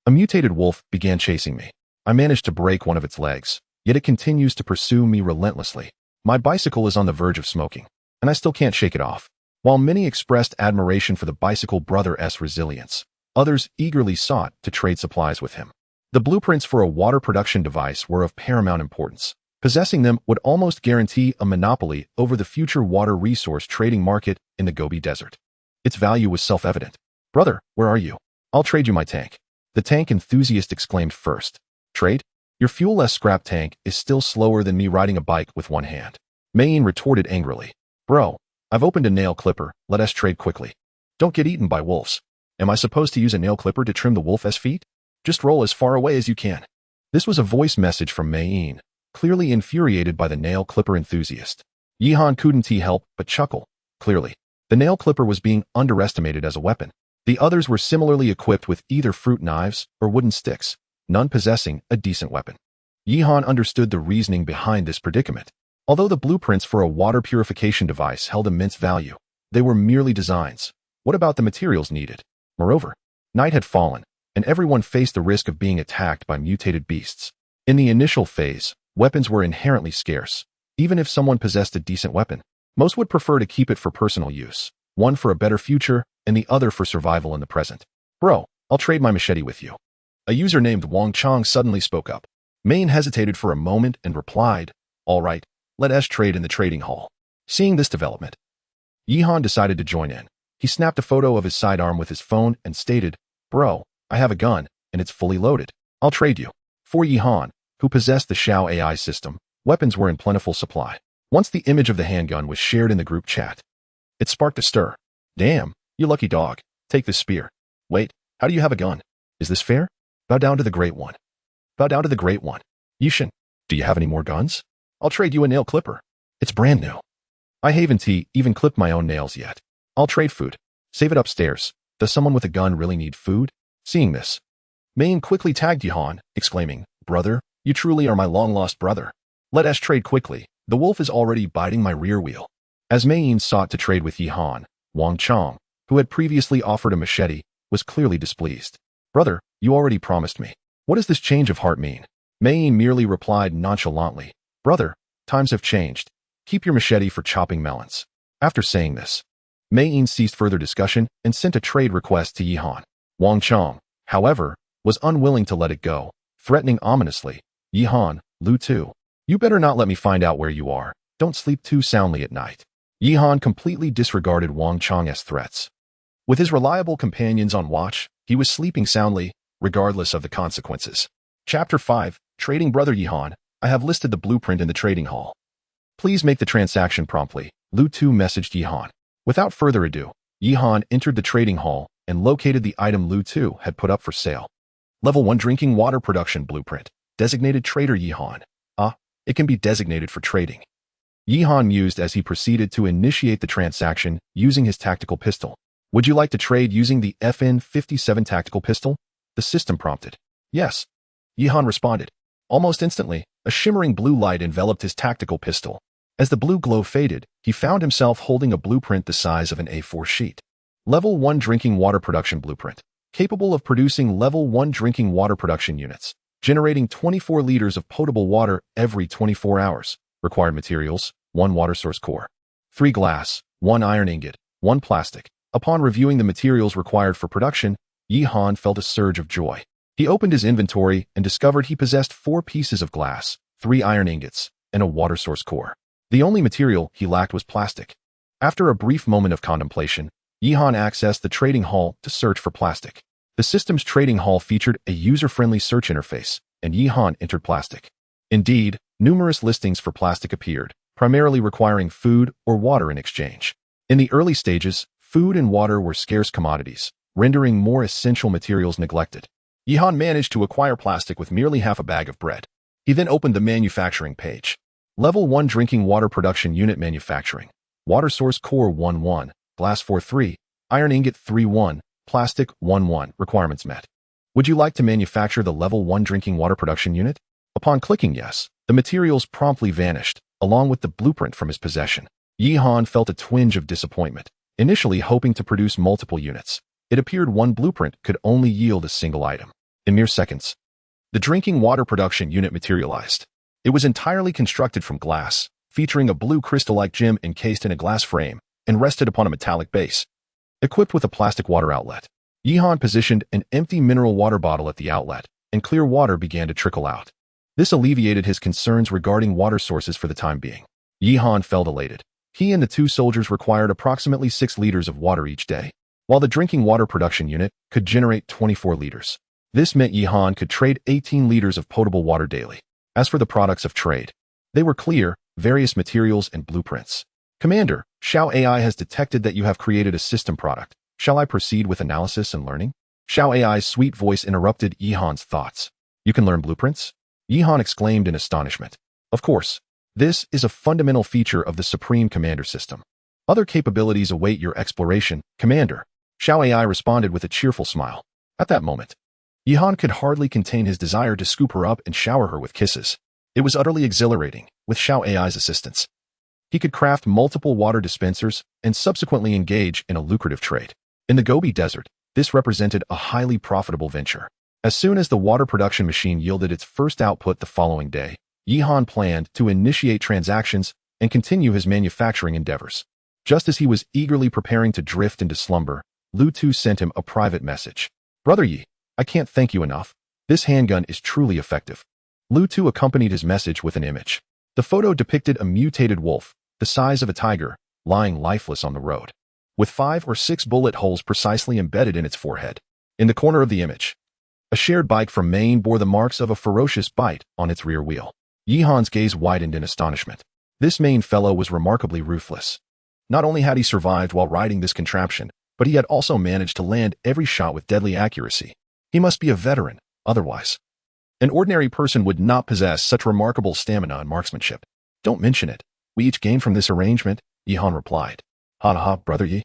A mutated wolf began chasing me. I managed to break one of its legs, yet it continues to pursue me relentlessly. My bicycle is on the verge of smoking, and I still can't shake it off. While many expressed admiration for the bicycle brother's resilience, others eagerly sought to trade supplies with him. The blueprints for a water production device were of paramount importance. Possessing them would almost guarantee a monopoly over the future water resource trading market in the Gobi Desert. Its value was self-evident. Brother, where are you? I'll trade you my tank. The tank enthusiast exclaimed first. Trade? Your fuel-less scrap tank is still slower than me riding a bike with one hand. Mayin retorted angrily. Bro, I've opened a nail clipper. Let us trade quickly. Don't get eaten by wolves. Am I supposed to use a nail clipper to trim the wolf's feet? Just roll as far away as you can. This was a voice message from Mayin, clearly infuriated by the nail clipper enthusiast. Yihan couldn't help but chuckle. Clearly, the nail clipper was being underestimated as a weapon. The others were similarly equipped with either fruit knives or wooden sticks, none possessing a decent weapon. Yihan understood the reasoning behind this predicament. Although the blueprints for a water purification device held immense value, they were merely designs. What about the materials needed? Moreover, night had fallen, and everyone faced the risk of being attacked by mutated beasts. In the initial phase, weapons were inherently scarce. Even if someone possessed a decent weapon, most would prefer to keep it for personal use, one for a better future and the other for survival in the present. Bro, I'll trade my machete with you. A user named Wang Chong suddenly spoke up. Main hesitated for a moment and replied, all right, let us trade in the trading hall. Seeing this development, Yihan decided to join in. He snapped a photo of his sidearm with his phone and stated, Bro, I have a gun, and it's fully loaded. I'll trade you. For Yihan, who possessed the Xiao AI system, weapons were in plentiful supply. Once the image of the handgun was shared in the group chat, it sparked a stir. Damn, you lucky dog. Take this spear. Wait, how do you have a gun? Is this fair? Bow down to the Great One. Bow down to the Great One. Yushin, do you have any more guns? I'll trade you a nail clipper. It's brand new. I haven't even clipped my own nails yet. I'll trade food. Save it upstairs. Does someone with a gun really need food? Seeing this, Mayne quickly tagged Yihan, exclaiming, "Brother, you truly are my long-lost brother. Let us trade quickly. The wolf is already biting my rear wheel." As Mayne sought to trade with Yihan, Wang Chong, who had previously offered a machete, was clearly displeased. "Brother, you already promised me. What does this change of heart mean?" Mayne merely replied nonchalantly, "Brother, times have changed. Keep your machete for chopping melons." After saying this, Mayne ceased further discussion and sent a trade request to Yihan. Wang Chong, however, was unwilling to let it go, threatening ominously, "Yihan, Lu Tu, you better not let me find out where you are. Don't sleep too soundly at night." Yihan completely disregarded Wang Chong's threats. With his reliable companions on watch, he was sleeping soundly, regardless of the consequences. Chapter 5, Trading Brother Yihan, I have listed the blueprint in the trading hall. Please make the transaction promptly, Lu Tu messaged Yihan. Without further ado, Yihan entered the trading hall and located the item Lu Tu had put up for sale. Level 1 Drinking Water Production Blueprint. Designated Trader Yihan. It can be designated for trading. Yihan mused as he proceeded to initiate the transaction using his tactical pistol. Would you like to trade using the FN-57 tactical pistol? The system prompted. Yes. Yihan responded. Almost instantly, a shimmering blue light enveloped his tactical pistol. As the blue glow faded, he found himself holding a blueprint the size of an A4 sheet. Level 1 Drinking Water Production Blueprint. Capable of producing Level 1 drinking water production units, generating 24 liters of potable water every 24 hours. Required materials, 1 water source core, 3 glass, 1 iron ingot, 1 plastic. Upon reviewing the materials required for production, Yihan felt a surge of joy. He opened his inventory and discovered he possessed 4 pieces of glass, 3 iron ingots, and a water source core. The only material he lacked was plastic. After a brief moment of contemplation, Yihan accessed the trading hall to search for plastic. The system's trading hall featured a user-friendly search interface, and Yihan entered plastic. Indeed, numerous listings for plastic appeared, primarily requiring food or water in exchange. In the early stages, food and water were scarce commodities, rendering more essential materials neglected. Yihan managed to acquire plastic with merely half a bag of bread. He then opened the manufacturing page. Level 1 Drinking Water Production Unit Manufacturing. Water Source Core 1-1, Glass 4-3, Iron Ingot 3-1, Plastic 1-1. Requirements met. Would you like to manufacture the Level 1 Drinking Water Production Unit? Upon clicking yes, the materials promptly vanished, along with the blueprint from his possession. Yihan felt a twinge of disappointment, initially hoping to produce multiple units. It appeared one blueprint could only yield a single item. In mere seconds, the drinking water production unit materialized. It was entirely constructed from glass, featuring a blue crystal-like gem encased in a glass frame and rested upon a metallic base. Equipped with a plastic water outlet, Yihan positioned an empty mineral water bottle at the outlet, and clear water began to trickle out. This alleviated his concerns regarding water sources for the time being. Yihan felt elated. He and the 2 soldiers required approximately 6 liters of water each day, while the drinking water production unit could generate 24 liters. This meant Yihan could trade 18 liters of potable water daily. As for the products of trade, they were clear, various materials and blueprints. Commander, Xiao AI has detected that you have created a system product. Shall I proceed with analysis and learning? Xiao AI's sweet voice interrupted Yihan's thoughts. You can learn blueprints? Yihan exclaimed in astonishment. Of course. This is a fundamental feature of the Supreme Commander system. Other capabilities await your exploration, Commander. Xiao AI responded with a cheerful smile. At that moment, Yihan could hardly contain his desire to scoop her up and shower her with kisses. It was utterly exhilarating, with Xiao AI's assistance. He could craft multiple water dispensers and subsequently engage in a lucrative trade. In the Gobi Desert, this represented a highly profitable venture. As soon as the water production machine yielded its first output the following day, Yihan planned to initiate transactions and continue his manufacturing endeavors. Just as he was eagerly preparing to drift into slumber, Lu Tu sent him a private message. Brother Yi, I can't thank you enough. This handgun is truly effective. Lu Tu accompanied his message with an image. The photo depicted a mutated wolf, the size of a tiger, lying lifeless on the road, with 5 or 6 bullet holes precisely embedded in its forehead. In the corner of the image, a shared bike from Maine bore the marks of a ferocious bite on its rear wheel. Yihan's gaze widened in astonishment. This Maine fellow was remarkably ruthless. Not only had he survived while riding this contraption, but he had also managed to land every shot with deadly accuracy. He must be a veteran, otherwise an ordinary person would not possess such remarkable stamina and marksmanship. Don't mention it. We each gain from this arrangement, Yihan replied. Ha ha, brother Yi.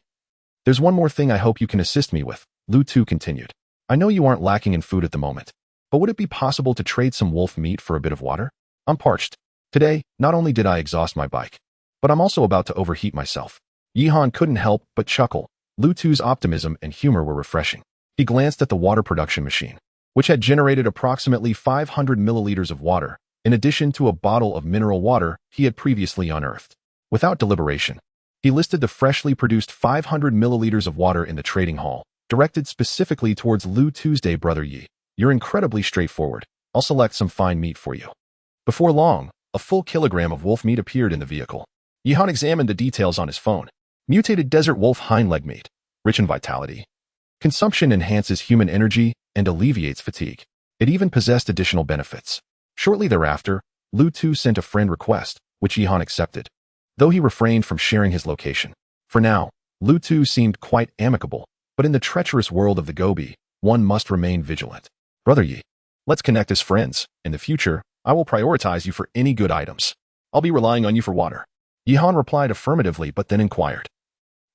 There's one more thing I hope you can assist me with, Lu Tu continued. I know you aren't lacking in food at the moment, but would it be possible to trade some wolf meat for a bit of water? I'm parched. Today, not only did I exhaust my bike, but I'm also about to overheat myself. Yihan couldn't help but chuckle. Lu Tu's optimism and humor were refreshing. He glanced at the water production machine, which had generated approximately 500 milliliters of water, in addition to a bottle of mineral water he had previously unearthed. Without deliberation, he listed the freshly produced 500 milliliters of water in the trading hall, directed specifically towards Lu Tuesday, brother Yi. You're incredibly straightforward. I'll select some fine meat for you. Before long, a full kilogram of wolf meat appeared in the vehicle. Yihan examined the details on his phone. Mutated desert wolf hind leg meat, rich in vitality. Consumption enhances human energy and alleviates fatigue. It even possessed additional benefits. Shortly thereafter, Lu Tu sent a friend request, which Yihan accepted, though he refrained from sharing his location. For now, Lu Tu seemed quite amicable, but in the treacherous world of the Gobi, one must remain vigilant. Brother Yi, let's connect as friends. In the future, I will prioritize you for any good items. I'll be relying on you for water. Yihan replied affirmatively but then inquired.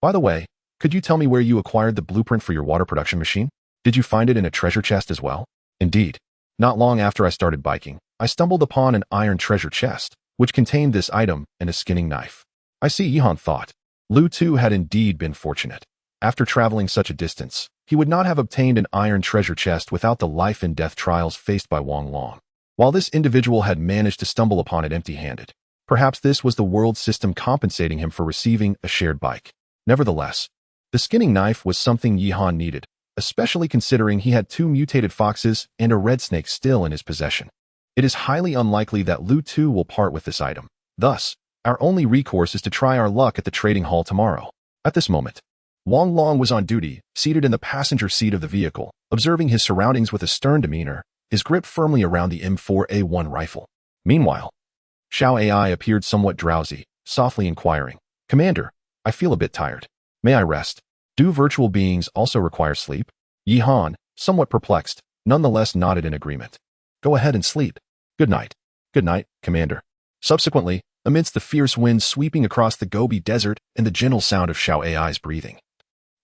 By the way, could you tell me where you acquired the blueprint for your water production machine? Did you find it in a treasure chest as well? Indeed. Not long after I started biking, I stumbled upon an iron treasure chest, which contained this item and a skinning knife. I see, Yihan thought. Lu Tu had indeed been fortunate. After traveling such a distance, he would not have obtained an iron treasure chest without the life and death trials faced by Wang Long. While this individual had managed to stumble upon it empty-handed, perhaps this was the world system compensating him for receiving a shared bike. Nevertheless, the skinning knife was something Yihan needed, especially considering he had 2 mutated foxes and a red snake still in his possession. It is highly unlikely that Lu Tu will part with this item. Thus, our only recourse is to try our luck at the trading hall tomorrow. At this moment, Wang Long was on duty, seated in the passenger seat of the vehicle, observing his surroundings with a stern demeanor, his grip firmly around the M4A1 rifle. Meanwhile, Xiao AI appeared somewhat drowsy, softly inquiring, Commander, I feel a bit tired. May I rest? Do virtual beings also require sleep? Yihan, somewhat perplexed, nonetheless nodded in agreement. Go ahead and sleep. Good night. Good night, Commander. Subsequently, amidst the fierce winds sweeping across the Gobi Desert and the gentle sound of Xiao AI's breathing,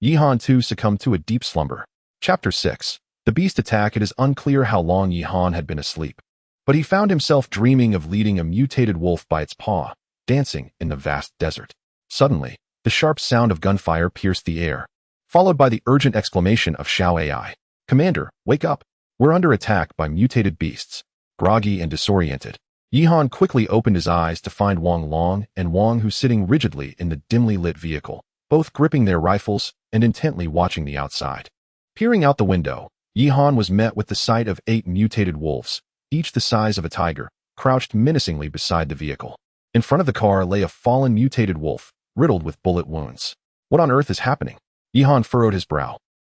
Yihan too succumbed to a deep slumber. Chapter 6. The beast attack. It is unclear how long Yihan had been asleep, but he found himself dreaming of leading a mutated wolf by its paw, dancing in the vast desert. Suddenly, the sharp sound of gunfire pierced the air, followed by the urgent exclamation of Xiao AI. Commander, wake up. We're under attack by mutated beasts. Groggy and disoriented, Yihan quickly opened his eyes to find Wang Long and Wang Hu sitting rigidly in the dimly lit vehicle, both gripping their rifles and intently watching the outside. Peering out the window, Yihan was met with the sight of 8 mutated wolves, each the size of a tiger, crouched menacingly beside the vehicle. In front of the car lay a fallen mutated wolf, riddled with bullet wounds. What on earth is happening? Yihan furrowed his brow.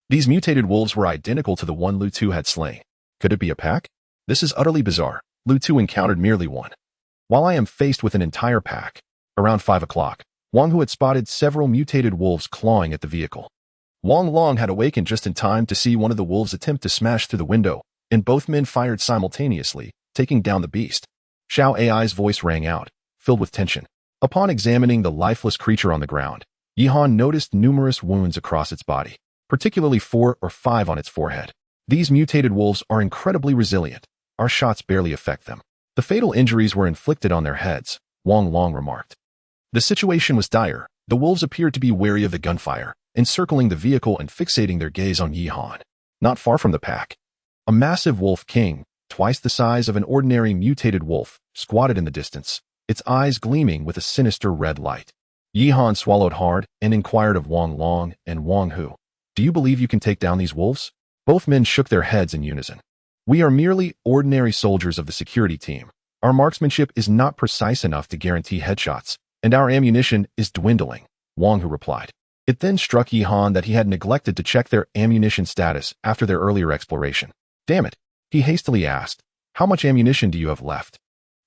These mutated wolves were identical to the one Lu Tu had slain. Could it be a pack? This is utterly bizarre. Lu Tu encountered merely one, while I am faced with an entire pack. Around 5 o'clock, Wang Hu had spotted several mutated wolves clawing at the vehicle. Wang Long had awakened just in time to see one of the wolves attempt to smash through the window, and both men fired simultaneously, taking down the beast. Xiao AI's voice rang out, filled with tension. Upon examining the lifeless creature on the ground, Yihan noticed numerous wounds across its body, particularly 4 or 5 on its forehead. These mutated wolves are incredibly resilient. Our shots barely affect them. The fatal injuries were inflicted on their heads, Wang Long remarked. The situation was dire. The wolves appeared to be wary of the gunfire, encircling the vehicle and fixating their gaze on Yihan. Not far from the pack, a massive wolf king, twice the size of an ordinary mutated wolf, squatted in the distance, its eyes gleaming with a sinister red light. Yihan swallowed hard and inquired of Wang Long and Wang Hu, Do you believe you can take down these wolves? Both men shook their heads in unison. We are merely ordinary soldiers of the security team. Our marksmanship is not precise enough to guarantee headshots, and our ammunition is dwindling, Wang Hu replied. It then struck Yihan that he had neglected to check their ammunition status after their earlier exploration. Damn it, he hastily asked. How much ammunition do you have left?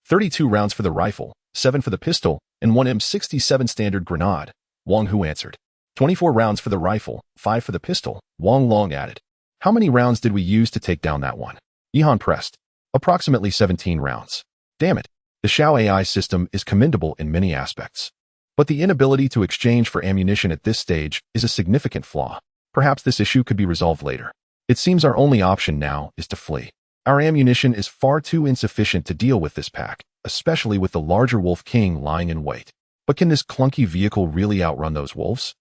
32 rounds for the rifle, 7 for the pistol, and 1 M67 standard grenade, Wang Hu answered. 24 rounds for the rifle, 5 for the pistol, Wang Long added. How many rounds did we use to take down that one? Yihan pressed. Approximately 17 rounds. Damn it, the Xiao AI system is commendable in many aspects. But the inability to exchange for ammunition at this stage is a significant flaw. Perhaps this issue could be resolved later. It seems our only option now is to flee. Our ammunition is far too insufficient to deal with this pack, especially with the larger Wolf King lying in wait. But can this clunky vehicle really outrun those wolves?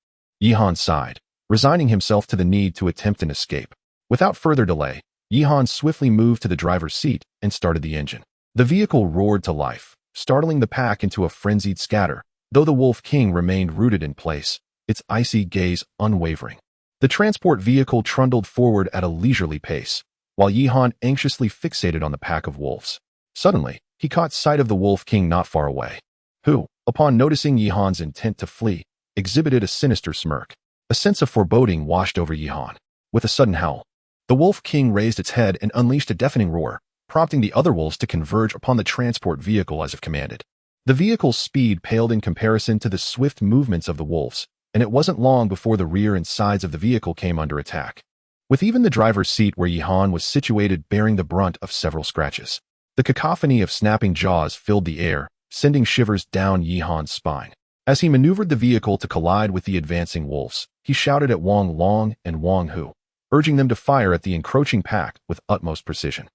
Yihan sighed, resigning himself to the need to attempt an escape. Without further delay, Yihan swiftly moved to the driver's seat and started the engine. The vehicle roared to life, startling the pack into a frenzied scatter, though the Wolf King remained rooted in place, its icy gaze unwavering. The transport vehicle trundled forward at a leisurely pace, while Yihan anxiously fixated on the pack of wolves. Suddenly, he caught sight of the Wolf King not far away, who, upon noticing Yihan's intent to flee, exhibited a sinister smirk. A sense of foreboding washed over Yihan. With a sudden howl, the Wolf King raised its head and unleashed a deafening roar, prompting the other wolves to converge upon the transport vehicle as if commanded. The vehicle's speed paled in comparison to the swift movements of the wolves, and it wasn't long before the rear and sides of the vehicle came under attack, with even the driver's seat where Yihan was situated bearing the brunt of several scratches. The cacophony of snapping jaws filled the air, sending shivers down Yihan's spine. As he maneuvered the vehicle to collide with the advancing wolves, he shouted at Wang Long and Wang Hu, urging them to fire at the encroaching pack with utmost precision.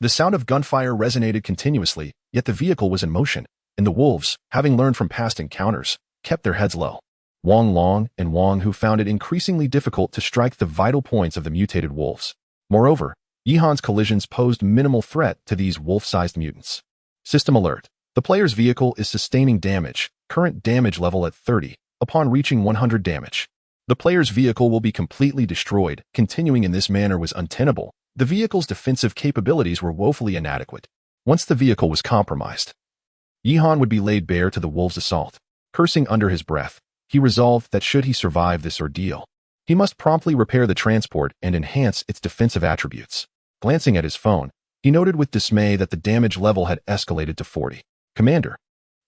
The sound of gunfire resonated continuously, yet the vehicle was in motion, and the wolves, having learned from past encounters, kept their heads low. Wang Long and Wang Hu found it increasingly difficult to strike the vital points of the mutated wolves. Moreover, Yihan's collisions posed minimal threat to these wolf-sized mutants. System alert. The player's vehicle is sustaining damage, current damage level at 30, upon reaching 100 damage. The player's vehicle will be completely destroyed. Continuing in this manner was untenable. The vehicle's defensive capabilities were woefully inadequate. Once the vehicle was compromised, Yihan would be laid bare to the wolves' assault. Cursing under his breath, he resolved that should he survive this ordeal, he must promptly repair the transport and enhance its defensive attributes. Glancing at his phone, he noted with dismay that the damage level had escalated to 40. Commander,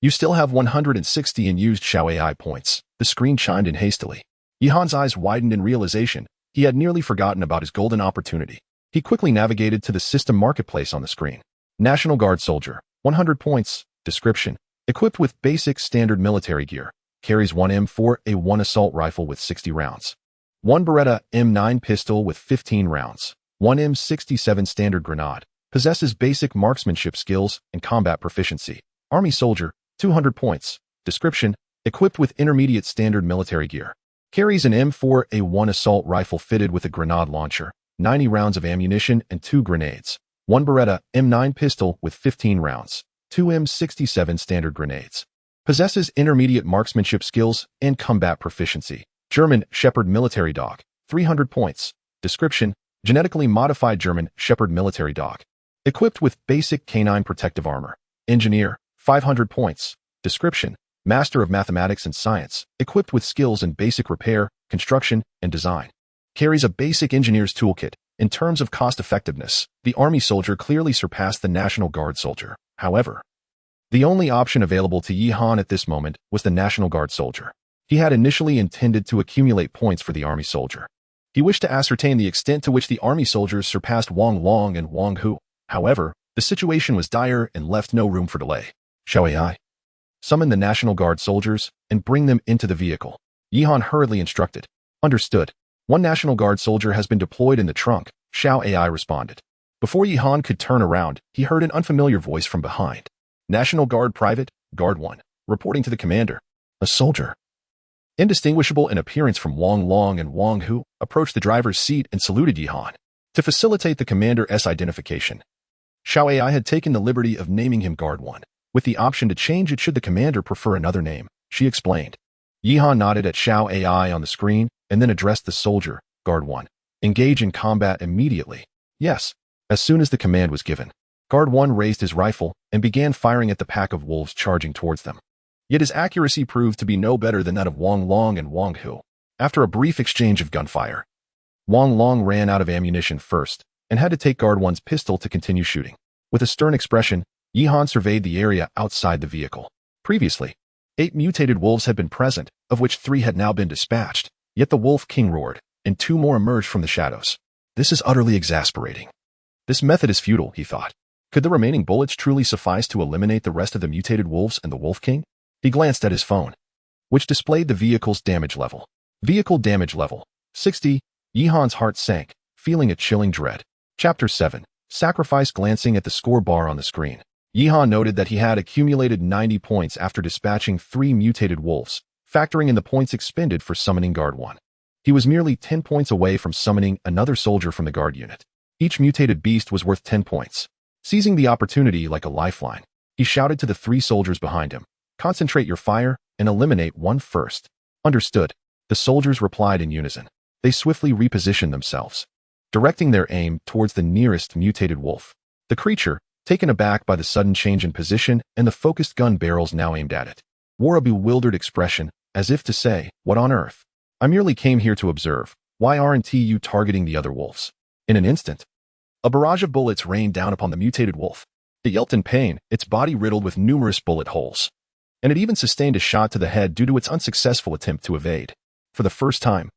you still have 160 unused Xiao AI points. The screen chimed in hastily. Yihan's eyes widened in realization. He had nearly forgotten about his golden opportunity. He quickly navigated to the system marketplace on the screen. National Guard soldier, 100 points. Description: equipped with basic standard military gear. Carries 1 M4A1 assault rifle with 60 rounds. 1 Beretta M9 pistol with 15 rounds. 1 M67 standard grenade. Possesses basic marksmanship skills and combat proficiency. Army soldier, 200 points. Description: equipped with intermediate standard military gear. Carries an M4A1 assault rifle fitted with a grenade launcher, 90 rounds of ammunition and 2 grenades. 1 Beretta M9 pistol with 15 rounds. 2 M67 standard grenades. Possesses intermediate marksmanship skills and combat proficiency. German Shepherd military dog, 300 points. Description: genetically modified German Shepherd military dog. Equipped with basic canine protective armor. Engineer, 500 points. Description: master of mathematics and science, equipped with skills in basic repair, construction, and design. Carries a basic engineer's toolkit. In terms of cost-effectiveness, the Army soldier clearly surpassed the National Guard soldier. However, the only option available to Yihan at this moment was the National Guard soldier. He had initially intended to accumulate points for the Army soldier. He wished to ascertain the extent to which the Army soldiers surpassed Wang Long and Wang Hu. However, the situation was dire and left no room for delay. Shall I summon the National Guard soldiers and bring them into the vehicle? Yihan hurriedly instructed. Understood. 1 National Guard soldier has been deployed in the trunk, Xiao AI responded. Before Yihan could turn around, he heard an unfamiliar voice from behind. National Guard Private, Guard 1, reporting to the commander. A soldier, indistinguishable in appearance from Wang Long and Wang Hu, approached the driver's seat and saluted Yihan. To facilitate the commander's identification, Xiao AI had taken the liberty of naming him Guard 1, with the option to change it should the commander prefer another name, she explained. Yihan nodded at Xiao AI on the screen and then addressed the soldier, Guard 1. Engage in combat immediately. Yes. As soon as the command was given, Guard 1 raised his rifle and began firing at the pack of wolves charging towards them. Yet his accuracy proved to be no better than that of Wang Long and Wang Hu. After a brief exchange of gunfire, Wang Long ran out of ammunition first and had to take Guard 1's pistol to continue shooting. With a stern expression, Yihan surveyed the area outside the vehicle. Previously, 8 mutated wolves had been present, of which 3 had now been dispatched, yet the Wolf King roared, and 2 more emerged from the shadows. This is utterly exasperating. This method is futile, he thought. Could the remaining bullets truly suffice to eliminate the rest of the mutated wolves and the Wolf King? He glanced at his phone. which displayed the vehicle's damage level. Vehicle damage level 60. Yihan's heart sank, feeling a chilling dread. Chapter 7. Sacrifice. Glancing at the score bar on the screen, Yihan noted that he had accumulated 90 points after dispatching 3 mutated wolves, factoring in the points expended for summoning Guard 1. He was merely 10 points away from summoning another soldier from the Guard unit. Each mutated beast was worth 10 points. Seizing the opportunity like a lifeline, he shouted to the 3 soldiers behind him, "Concentrate your fire and eliminate one first." "Understood." The soldiers replied in unison. They swiftly repositioned themselves, directing their aim towards the nearest mutated wolf. The creature, taken aback by the sudden change in position and the focused gun barrels now aimed at it, wore a bewildered expression, as if to say, "What on earth? I merely came here to observe. Why aren't you targeting the other wolves?" In an instant, a barrage of bullets rained down upon the mutated wolf. It yelped in pain, its body riddled with numerous bullet holes, and it even sustained a shot to the head due to its unsuccessful attempt to evade. For the first time,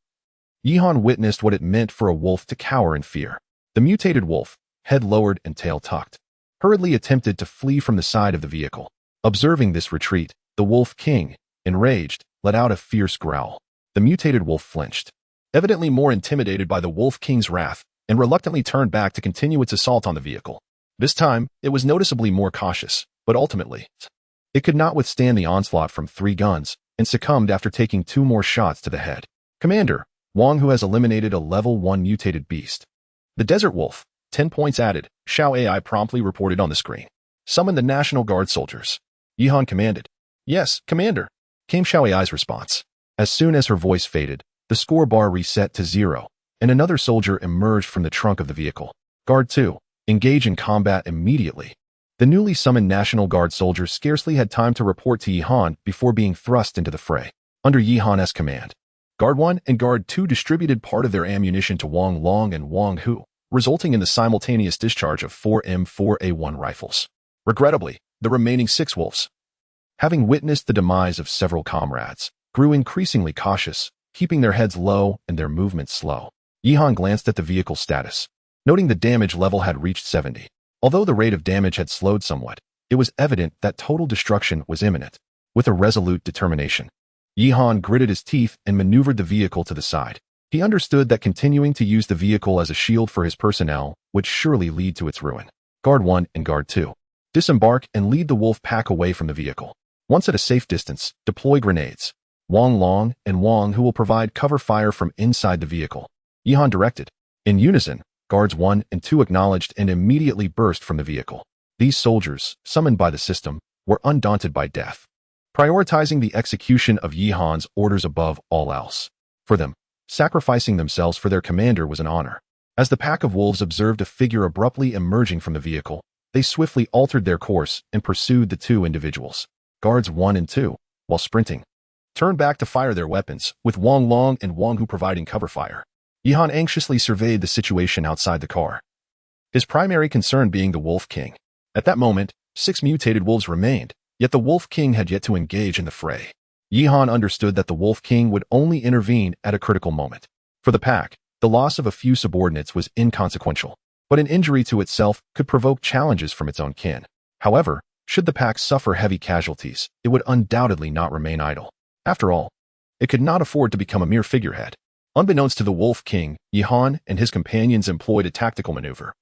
Yihan witnessed what it meant for a wolf to cower in fear. The mutated wolf, head lowered and tail tucked, hurriedly attempted to flee from the side of the vehicle. Observing this retreat, the Wolf King, enraged, let out a fierce growl. The mutated wolf flinched, evidently more intimidated by the Wolf King's wrath, and reluctantly turned back to continue its assault on the vehicle. This time, it was noticeably more cautious, but ultimately, it could not withstand the onslaught from 3 guns, and succumbed after taking 2 more shots to the head. Commander Wang, who has eliminated a level 1 mutated beast. The Desert Wolf, 10 points added, Xiao AI promptly reported on the screen. Summon the National Guard soldiers. Yihan commanded. "Yes, Commander," came Xiao AI's response. As soon as her voice faded, the score bar reset to 0, and another soldier emerged from the trunk of the vehicle. Guard 2, engage in combat immediately. The newly summoned National Guard soldiers scarcely had time to report to Yihan before being thrust into the fray. Under Yihan's command, Guard 1 and Guard 2 distributed part of their ammunition to Wang Long and Wang Hu, resulting in the simultaneous discharge of 4 M4A1 rifles. Regrettably, the remaining 6 wolves, having witnessed the demise of several comrades, grew increasingly cautious, keeping their heads low and their movements slow. Yihan glanced at the vehicle's status, noting the damage level had reached 70. Although the rate of damage had slowed somewhat, it was evident that total destruction was imminent. With a resolute determination, Yihan gritted his teeth and maneuvered the vehicle to the side. He understood that continuing to use the vehicle as a shield for his personnel would surely lead to its ruin. Guard 1 and Guard 2, disembark and lead the wolf pack away from the vehicle. Once at a safe distance, deploy grenades. Wang Long and Wang Hu will provide cover fire from inside the vehicle. Yihan directed. In unison, Guards 1 and 2 acknowledged and immediately burst from the vehicle. These soldiers, summoned by the system, were undaunted by death, prioritizing the execution of Yihan's orders above all else. For them, sacrificing themselves for their commander was an honor. As the pack of wolves observed a figure abruptly emerging from the vehicle, they swiftly altered their course and pursued the 2 individuals. Guards 1 and 2, while sprinting, turned back to fire their weapons, with Wang Long and Wang Hu providing cover fire. Yihan anxiously surveyed the situation outside the car, his primary concern being the Wolf King. At that moment, 6 mutated wolves remained, yet the Wolf King had yet to engage in the fray. Yihan understood that the Wolf King would only intervene at a critical moment. For the pack, the loss of a few subordinates was inconsequential, but an injury to itself could provoke challenges from its own kin. However, should the pack suffer heavy casualties, it would undoubtedly not remain idle. After all, it could not afford to become a mere figurehead. Unbeknownst to the Wolf King, Yihan and his companions employed a tactical maneuver,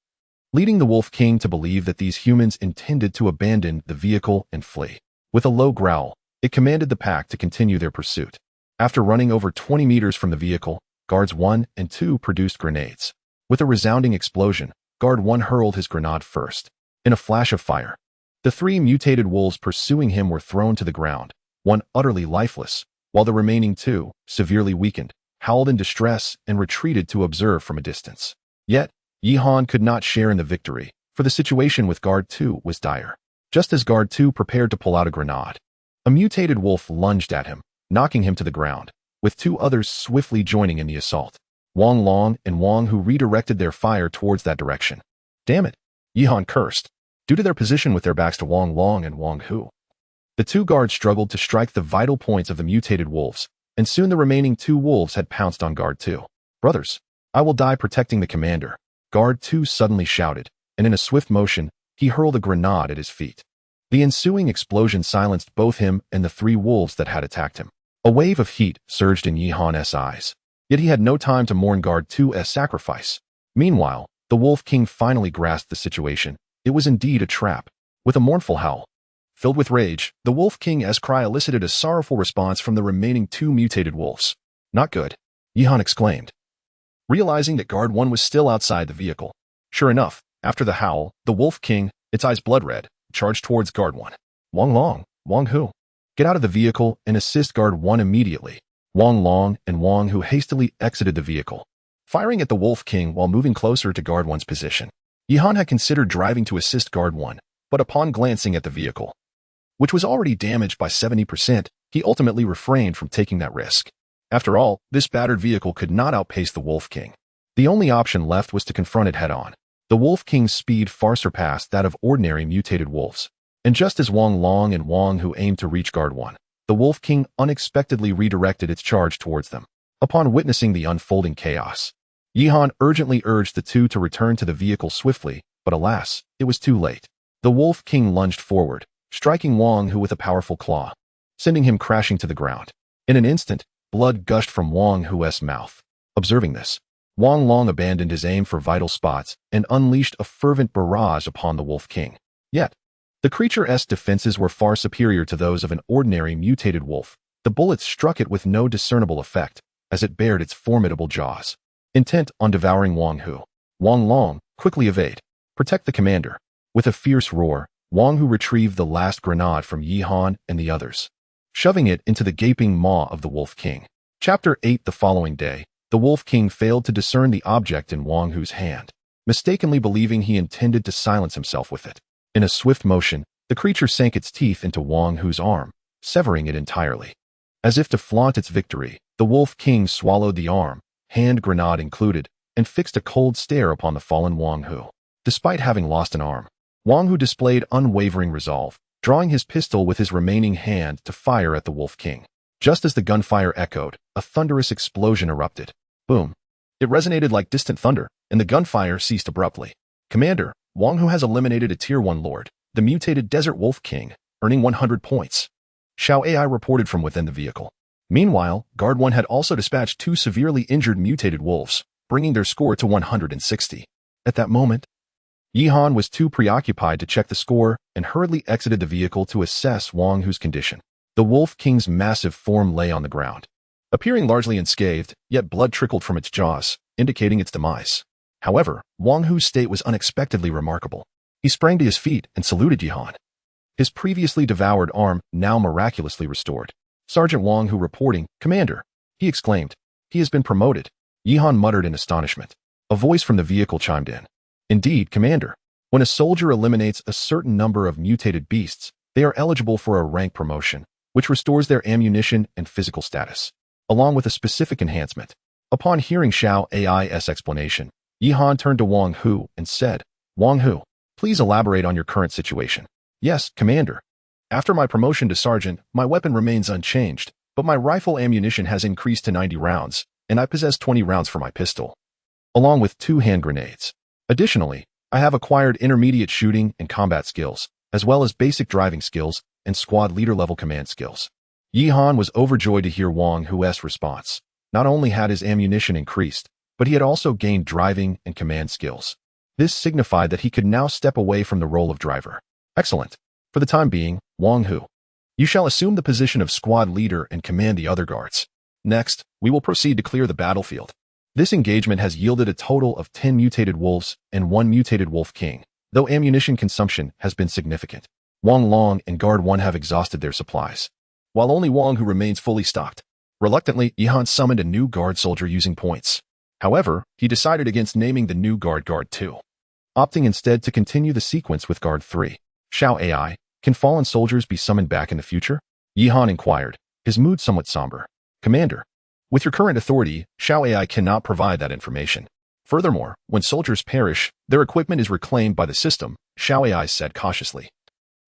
leading the Wolf King to believe that these humans intended to abandon the vehicle and flee. With a low growl, it commanded the pack to continue their pursuit. After running over 20 meters from the vehicle, Guards 1 and 2 produced grenades. With a resounding explosion, Guard 1 hurled his grenade first. In a flash of fire, the 3 mutated wolves pursuing him were thrown to the ground, one utterly lifeless, while the remaining 2, severely weakened, howled in distress and retreated to observe from a distance. Yet, Yihan could not share in the victory, for the situation with Guard 2 was dire. Just as Guard 2 prepared to pull out a grenade, a mutated wolf lunged at him, knocking him to the ground, with 2 others swiftly joining in the assault. Wang Long and Wang Hu redirected their fire towards that direction. Damn it, Yihan cursed. Due to their position with their backs to Wang Long and Wang Hu, the 2 guards struggled to strike the vital points of the mutated wolves, and soon the remaining 2 wolves had pounced on Guard 2. Brothers, I will die protecting the commander, Guard 2 suddenly shouted, and in a swift motion, he hurled a grenade at his feet. The ensuing explosion silenced both him and the 3 wolves that had attacked him. A wave of heat surged in Yihan's eyes, yet he had no time to mourn Guard 2's sacrifice. Meanwhile, the Wolf King finally grasped the situation. It was indeed a trap. With a mournful howl, filled with rage, the Wolf King's cry elicited a sorrowful response from the remaining 2 mutated wolves. Not good, Yihan exclaimed, realizing that Guard 1 was still outside the vehicle. Sure enough, after the howl, the Wolf King, its eyes blood red, charged towards Guard 1. Wang Long, Wang Hu, get out of the vehicle and assist Guard 1 immediately. Wang Long and Wang Hu hastily exited the vehicle, firing at the Wolf King while moving closer to Guard 1's position. Yihan had considered driving to assist Guard 1, but upon glancing at the vehicle, which was already damaged by 70%, he ultimately refrained from taking that risk. After all, this battered vehicle could not outpace the Wolf King. The only option left was to confront it head-on. The Wolf King's speed far surpassed that of ordinary mutated wolves. And just as Wang Long and Wang Hu aimed to reach Guard 1, the Wolf King unexpectedly redirected its charge towards them. Upon witnessing the unfolding chaos, Yihan urgently urged the 2 to return to the vehicle swiftly, but alas, it was too late. The Wolf King lunged forward, striking Wang Hu with a powerful claw, sending him crashing to the ground. In an instant, blood gushed from Wang Hu's mouth. Observing this, Wang Long abandoned his aim for vital spots and unleashed a fervent barrage upon the Wolf King. Yet, the creature's defenses were far superior to those of an ordinary mutated wolf. The bullets struck it with no discernible effect, as it bared its formidable jaws, intent on devouring Wang Hu. Wang Long, quickly evade. Protect the commander. With a fierce roar, Wang Hu retrieved the last grenade from Yihan and the others, shoving it into the gaping maw of the Wolf King. Chapter 8. The following day, the Wolf King failed to discern the object in Wang Hu's hand, mistakenly believing he intended to silence himself with it. In a swift motion, the creature sank its teeth into Wang Hu's arm, severing it entirely. As if to flaunt its victory, the Wolf King swallowed the arm, hand grenade included, and fixed a cold stare upon the fallen Wang Hu. Despite having lost an arm, Wang Hu displayed unwavering resolve, drawing his pistol with his remaining hand to fire at the Wolf King. Just as the gunfire echoed, a thunderous explosion erupted. Boom! It resonated like distant thunder, and the gunfire ceased abruptly. Commander, Wang Hu has eliminated a Tier 1 Lord, the mutated Desert Wolf King, earning 100 points. Xiao AI reported from within the vehicle. Meanwhile, Guard 1 had also dispatched 2 severely injured mutated wolves, bringing their score to 160. At that moment, Yihan was too preoccupied to check the score and hurriedly exited the vehicle to assess Wang Hu's condition. The Wolf King's massive form lay on the ground, appearing largely unscathed, yet blood trickled from its jaws, indicating its demise. However, Wang Hu's state was unexpectedly remarkable. He sprang to his feet and saluted Yihan, his previously devoured arm now miraculously restored. Sergeant Wang Hu reporting, Commander, he exclaimed. He has been promoted. Yihan muttered in astonishment. A voice from the vehicle chimed in. Indeed, Commander. When a soldier eliminates a certain number of mutated beasts, they are eligible for a rank promotion, which restores their ammunition and physical status, along with a specific enhancement. Upon hearing Xiao AI's explanation, Yihan turned to Wang Hu and said, Wang Hu, please elaborate on your current situation. Yes, Commander. After my promotion to Sergeant, my weapon remains unchanged, but my rifle ammunition has increased to 90 rounds, and I possess 20 rounds for my pistol, along with 2 hand grenades. Additionally, I have acquired intermediate shooting and combat skills, as well as basic driving skills and squad leader-level command skills. Yihan was overjoyed to hear Wang Hu's response. Not only had his ammunition increased, but he had also gained driving and command skills. This signified that he could now step away from the role of driver. Excellent. For the time being, Wang Hu, you shall assume the position of squad leader and command the other guards. Next, we will proceed to clear the battlefield. This engagement has yielded a total of 10 mutated wolves and 1 mutated Wolf King, though ammunition consumption has been significant. Wang Long and Guard 1 have exhausted their supplies, while only Wang Hu remains fully stocked. Reluctantly, Yihan summoned a new guard soldier using points. However, he decided against naming the new Guard 2, opting instead to continue the sequence with Guard 3. Xiao AI, can fallen soldiers be summoned back in the future? Yihan inquired, his mood somewhat somber. Commander, with your current authority, Xiao AI cannot provide that information. Furthermore, when soldiers perish, their equipment is reclaimed by the system, Xiao AI said cautiously,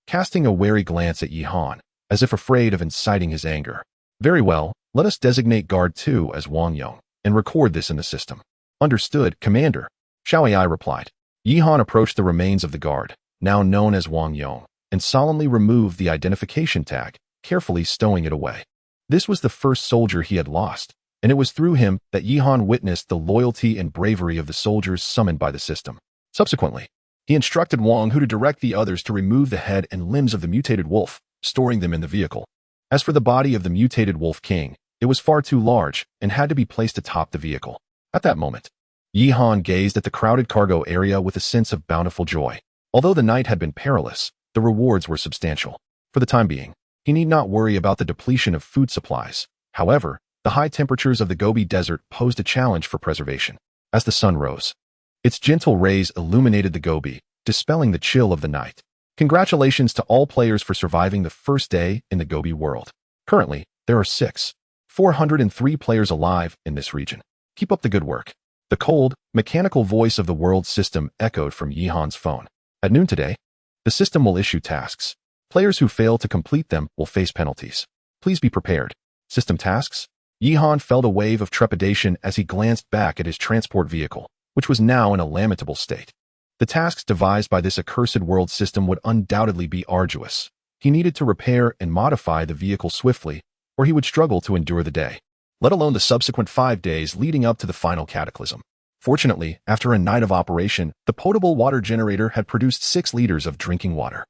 casting a wary glance at Yihan, as if afraid of inciting his anger. Very well, let us designate Guard 2 as Wang Yong, and record this in the system. Understood, Commander, Xiao AI replied. Yihan approached the remains of the guard, now known as Wang Yong, and solemnly removed the identification tag, carefully stowing it away. This was the first soldier he had lost, and it was through him that Yihan witnessed the loyalty and bravery of the soldiers summoned by the system. Subsequently, he instructed Wang Hu to direct the others to remove the head and limbs of the mutated wolf, storing them in the vehicle. As for the body of the mutated wolf king, it was far too large and had to be placed atop the vehicle. At that moment, Yihan gazed at the crowded cargo area with a sense of bountiful joy. Although the night had been perilous, the rewards were substantial. For the time being, he need not worry about the depletion of food supplies. However, the high temperatures of the Gobi Desert posed a challenge for preservation. As the sun rose, its gentle rays illuminated the Gobi, dispelling the chill of the night. Congratulations to all players for surviving the first day in the Gobi world. Currently, there are 403 players alive in this region. Keep up the good work. The cold, mechanical voice of the world system echoed from Yihan's phone. At noon today, the system will issue tasks. Players who fail to complete them will face penalties. Please be prepared. System tasks? Yihan felt a wave of trepidation as he glanced back at his transport vehicle, which was now in a lamentable state. The tasks devised by this accursed world system would undoubtedly be arduous. He needed to repair and modify the vehicle swiftly, or he would struggle to endure the day, let alone the subsequent 5 days leading up to the final cataclysm. Fortunately, after a night of operation, the potable water generator had produced 6 liters of drinking water.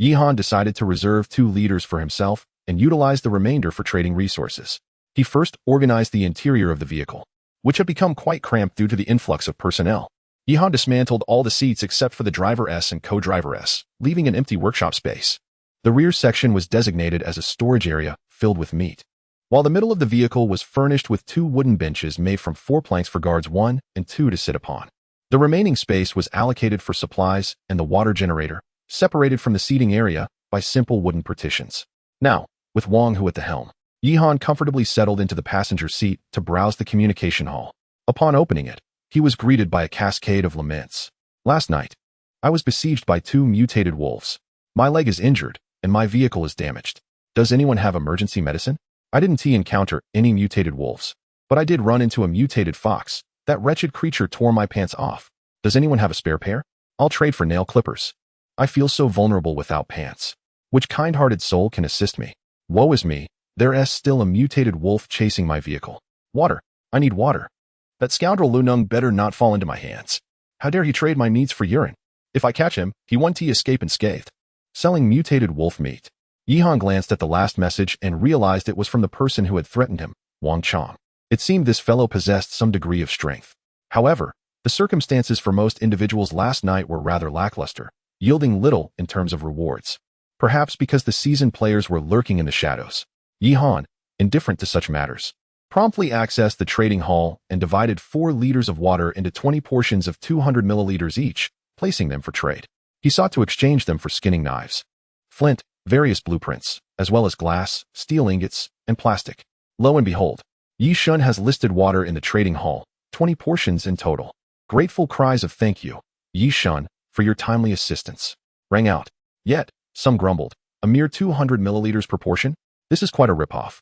Yihan decided to reserve 2 liters for himself and utilize the remainder for trading resources. He first organized the interior of the vehicle, which had become quite cramped due to the influx of personnel. Yihan dismantled all the seats except for the driver S and co-driver S, leaving an empty workshop space. The rear section was designated as a storage area filled with meat, while the middle of the vehicle was furnished with 2 wooden benches made from 4 planks for guards 1 and 2 to sit upon. The remaining space was allocated for supplies and the water generator, separated from the seating area by simple wooden partitions. Now, with Wang Hu at the helm, Yihan comfortably settled into the passenger seat to browse the communication hall. Upon opening it, he was greeted by a cascade of laments. Last night, I was besieged by 2 mutated wolves. My leg is injured, and my vehicle is damaged. Does anyone have emergency medicine? I didn't encounter any mutated wolves, but I did run into a mutated fox. That wretched creature tore my pants off. Does anyone have a spare pair? I'll trade for nail clippers. I feel so vulnerable without pants. Which kind-hearted soul can assist me? Woe is me, there is still a mutated wolf chasing my vehicle. Water. I need water. That scoundrel Lunung better not fall into my hands. How dare he trade my needs for urine? If I catch him, he won't escape unscathed. Selling mutated wolf meat. Yihan glanced at the last message and realized it was from the person who had threatened him, Wang Chong. It seemed this fellow possessed some degree of strength. However, the circumstances for most individuals last night were rather lackluster, yielding little in terms of rewards. Perhaps because the seasoned players were lurking in the shadows. Yihan, indifferent to such matters, promptly accessed the trading hall and divided 4 liters of water into 20 portions of 200 milliliters each, placing them for trade. He sought to exchange them for skinning knives, flint, various blueprints, as well as glass, steel ingots, and plastic. Lo and behold, Yi Shun has listed water in the trading hall, 20 portions in total. Grateful cries of thank you, Yi Shun, for your timely assistance rang out. Yet, some grumbled, a mere 200 milliliters per portion? This is quite a ripoff.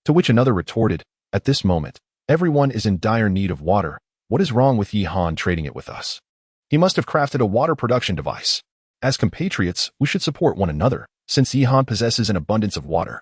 To which another retorted, at this moment, everyone is in dire need of water. What is wrong with Yihan trading it with us? He must have crafted a water production device. As compatriots, we should support one another, since Yihan possesses an abundance of water.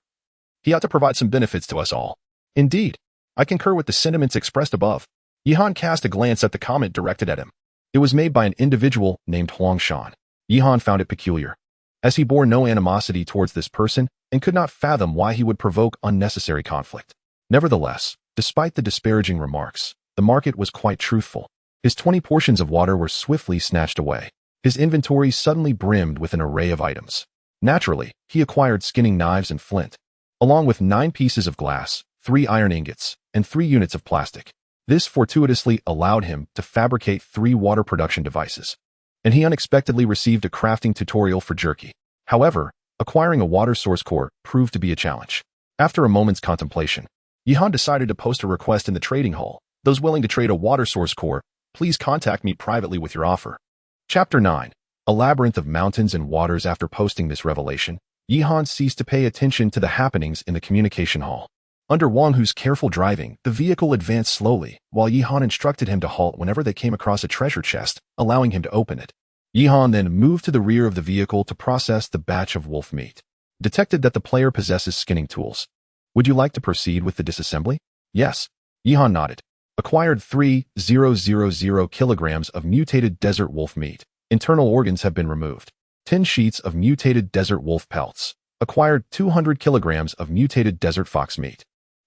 He ought to provide some benefits to us all. Indeed, I concur with the sentiments expressed above. Yihan cast a glance at the comment directed at him. It was made by an individual named Huang Shan. Yihan found it peculiar, as he bore no animosity towards this person and could not fathom why he would provoke unnecessary conflict. Nevertheless, despite the disparaging remarks, the market was quite truthful. His 20 portions of water were swiftly snatched away. His inventory suddenly brimmed with an array of items. Naturally, he acquired skinning knives and flint, along with 9 pieces of glass, 3 iron ingots, and 3 units of plastic. This fortuitously allowed him to fabricate 3 water production devices, and he unexpectedly received a crafting tutorial for jerky. However, acquiring a water source core proved to be a challenge. After a moment's contemplation, Yihan decided to post a request in the trading hall. Those willing to trade a water source core, please contact me privately with your offer. Chapter 9. A labyrinth of mountains and waters. After posting this revelation, Yihan ceased to pay attention to the happenings in the communication hall. Under Wang Hu's careful driving, the vehicle advanced slowly, while Yihan instructed him to halt whenever they came across a treasure chest, allowing him to open it. Yihan then moved to the rear of the vehicle to process the batch of wolf meat. Detected that the player possesses skinning tools, Would you like to proceed with the disassembly? Yes. Yihan nodded. Acquired 3,000 kilograms of mutated desert wolf meat. Internal organs have been removed. 10 sheets of mutated desert wolf pelts. Acquired 200 kilograms of mutated desert fox meat.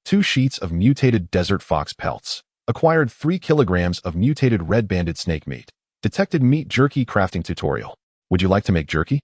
2 sheets of mutated desert fox pelts. Acquired 3 kilograms of mutated red-banded snake meat. Detected meat jerky crafting tutorial. Would you like to make jerky?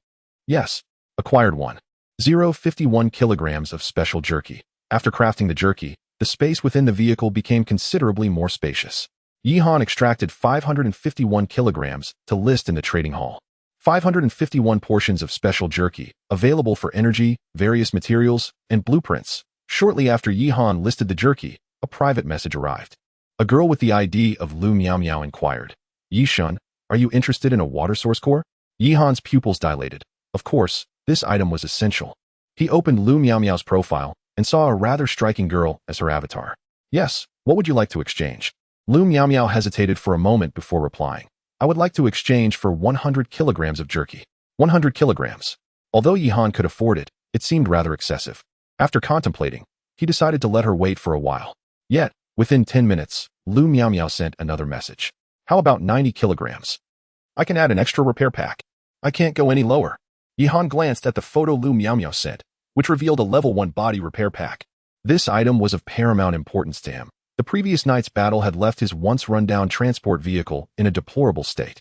Yes. Acquired 1,051 kilograms of special jerky. After crafting the jerky, the space within the vehicle became considerably more spacious. Yihan extracted 551 kilograms to list in the trading hall. 551 portions of special jerky, available for energy, various materials, and blueprints. Shortly after Yihan listed the jerky, a private message arrived. A girl with the ID of Lu Miao Miao inquired, "Yishun, are you interested in a water source core?" Yihan's pupils dilated. Of course, this item was essential. He opened Lu Miao Miao's profile and saw a rather striking girl as her avatar. "Yes, what would you like to exchange?" Lu Miao Miao hesitated for a moment before replying. "I would like to exchange for 100 kilograms of jerky." 100 kilograms. Although Yihan could afford it, it seemed rather excessive. After contemplating, he decided to let her wait for a while. Yet, within 10 minutes, Lu Miao Miao sent another message. "How about 90 kilograms? I can add an extra repair pack. I can't go any lower." Yihan glanced at the photo Lu Miao Miao sent, which revealed a level 1 body repair pack. This item was of paramount importance to him. The previous night's battle had left his once run-down transport vehicle in a deplorable state.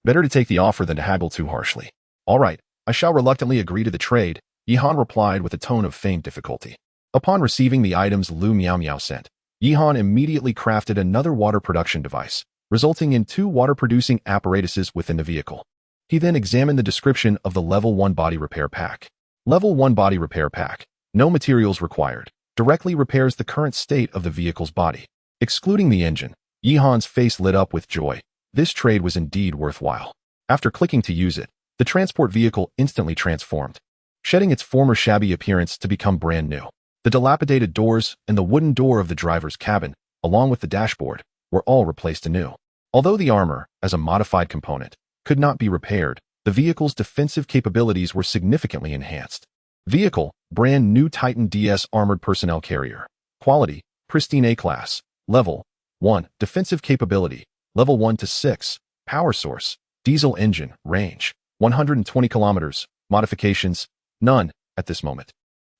Better to take the offer than to haggle too harshly. "All right, I shall reluctantly agree to the trade," Yihan replied with a tone of feigned difficulty. Upon receiving the items Lu Miao Miao sent, Yihan immediately crafted another water production device, resulting in 2 water-producing apparatuses within the vehicle. He then examined the description of the Level 1 body repair pack. Level 1 body repair pack. No materials required. Directly repairs the current state of the vehicle's body. Excluding the engine, Yihan's face lit up with joy. This trade was indeed worthwhile. After clicking to use it, the transport vehicle instantly transformed, shedding its former shabby appearance to become brand new. The dilapidated doors and the wooden door of the driver's cabin, along with the dashboard, were all replaced anew. Although the armor, as a modified component, could not be repaired, the vehicle's defensive capabilities were significantly enhanced. Vehicle, brand new Titan DS armored personnel carrier. Quality, pristine A-class. Level 1, defensive capability, level 1 to 6. Power source, diesel engine, range, 120 kilometers. Modifications, none, at this moment.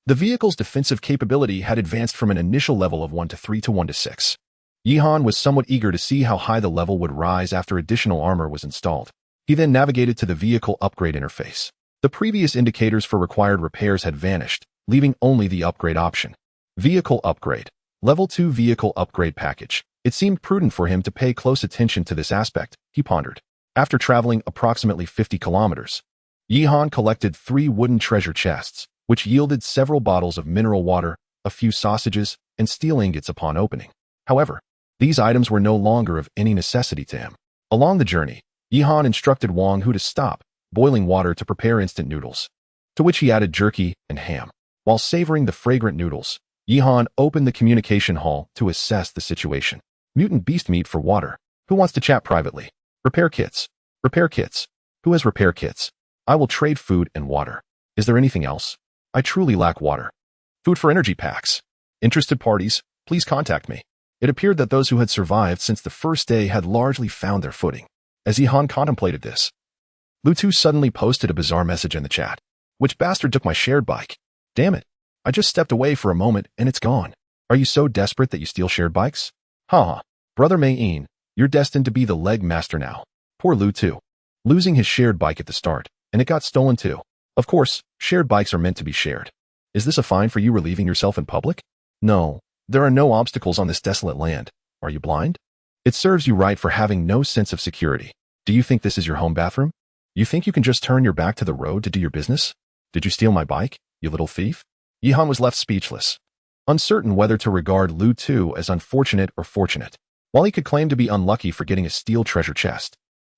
The vehicle's defensive capability had advanced from an initial level of 1 to 3 to 1 to 6. Yihan was somewhat eager to see how high the level would rise after additional armor was installed. He then navigated to the vehicle upgrade interface. The previous indicators for required repairs had vanished, leaving only the upgrade option. Vehicle upgrade. Level 2 vehicle upgrade package. It seemed prudent for him to pay close attention to this aspect, he pondered. After traveling approximately 50 kilometers, Yihan collected 3 wooden treasure chests, which yielded several bottles of mineral water, a few sausages, and steel ingots upon opening. However, these items were no longer of any necessity to him. Along the journey, Yihan instructed Wang Hu to stop boiling water to prepare instant noodles, to which he added jerky and ham. While savoring the fragrant noodles, Yihan opened the communication hall to assess the situation. Mutant beast meat for water. Who wants to chat privately? Repair kits. Repair kits. Who has repair kits? I will trade food and water. Is there anything else? I truly lack water. Food for energy packs. Interested parties, please contact me. It appeared that those who had survived since the first day had largely found their footing. As Yihan contemplated this, Lu2 suddenly posted a bizarre message in the chat. "Which bastard took my shared bike? Damn it. I just stepped away for a moment and it's gone. Are you so desperate that you steal shared bikes? Haha. Brother Mei-in, you're destined to be the leg master now." Poor Lu2. Losing his shared bike at the start, and it got stolen too. Of course, shared bikes are meant to be shared. Is this a fine for you relieving yourself in public? No. There are no obstacles on this desolate land. Are you blind? It serves you right for having no sense of security. Do you think this is your home bathroom? You think you can just turn your back to the road to do your business? Did you steal my bike, you little thief? Yihan was left speechless, uncertain whether to regard Lu2 as unfortunate or fortunate. While he could claim to be unlucky for getting a steel treasure chest,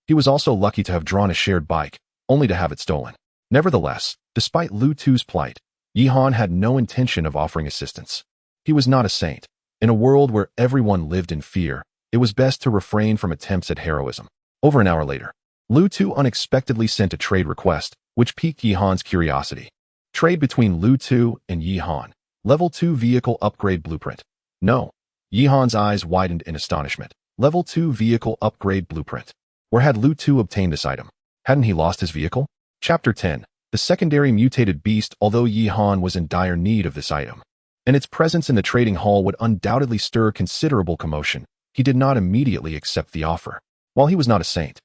he was also lucky to have drawn a shared bike, only to have it stolen. Nevertheless, despite Lu2's plight, Yihan had no intention of offering assistance. He was not a saint. In a world where everyone lived in fear, it was best to refrain from attempts at heroism. Over an hour later, Lu2 unexpectedly sent a trade request, which piqued Yihan's curiosity. Trade between Lu2 and Yihan. Level 2 Vehicle Upgrade Blueprint. No. Yihan's eyes widened in astonishment. Level 2 Vehicle Upgrade Blueprint. Where had Lu Tu obtained this item? Hadn't he lost his vehicle? Chapter 10. The secondary mutated beast. Although Yihan was in dire need of this item, and its presence in the trading hall would undoubtedly stir considerable commotion, he did not immediately accept the offer. While he was not a saint,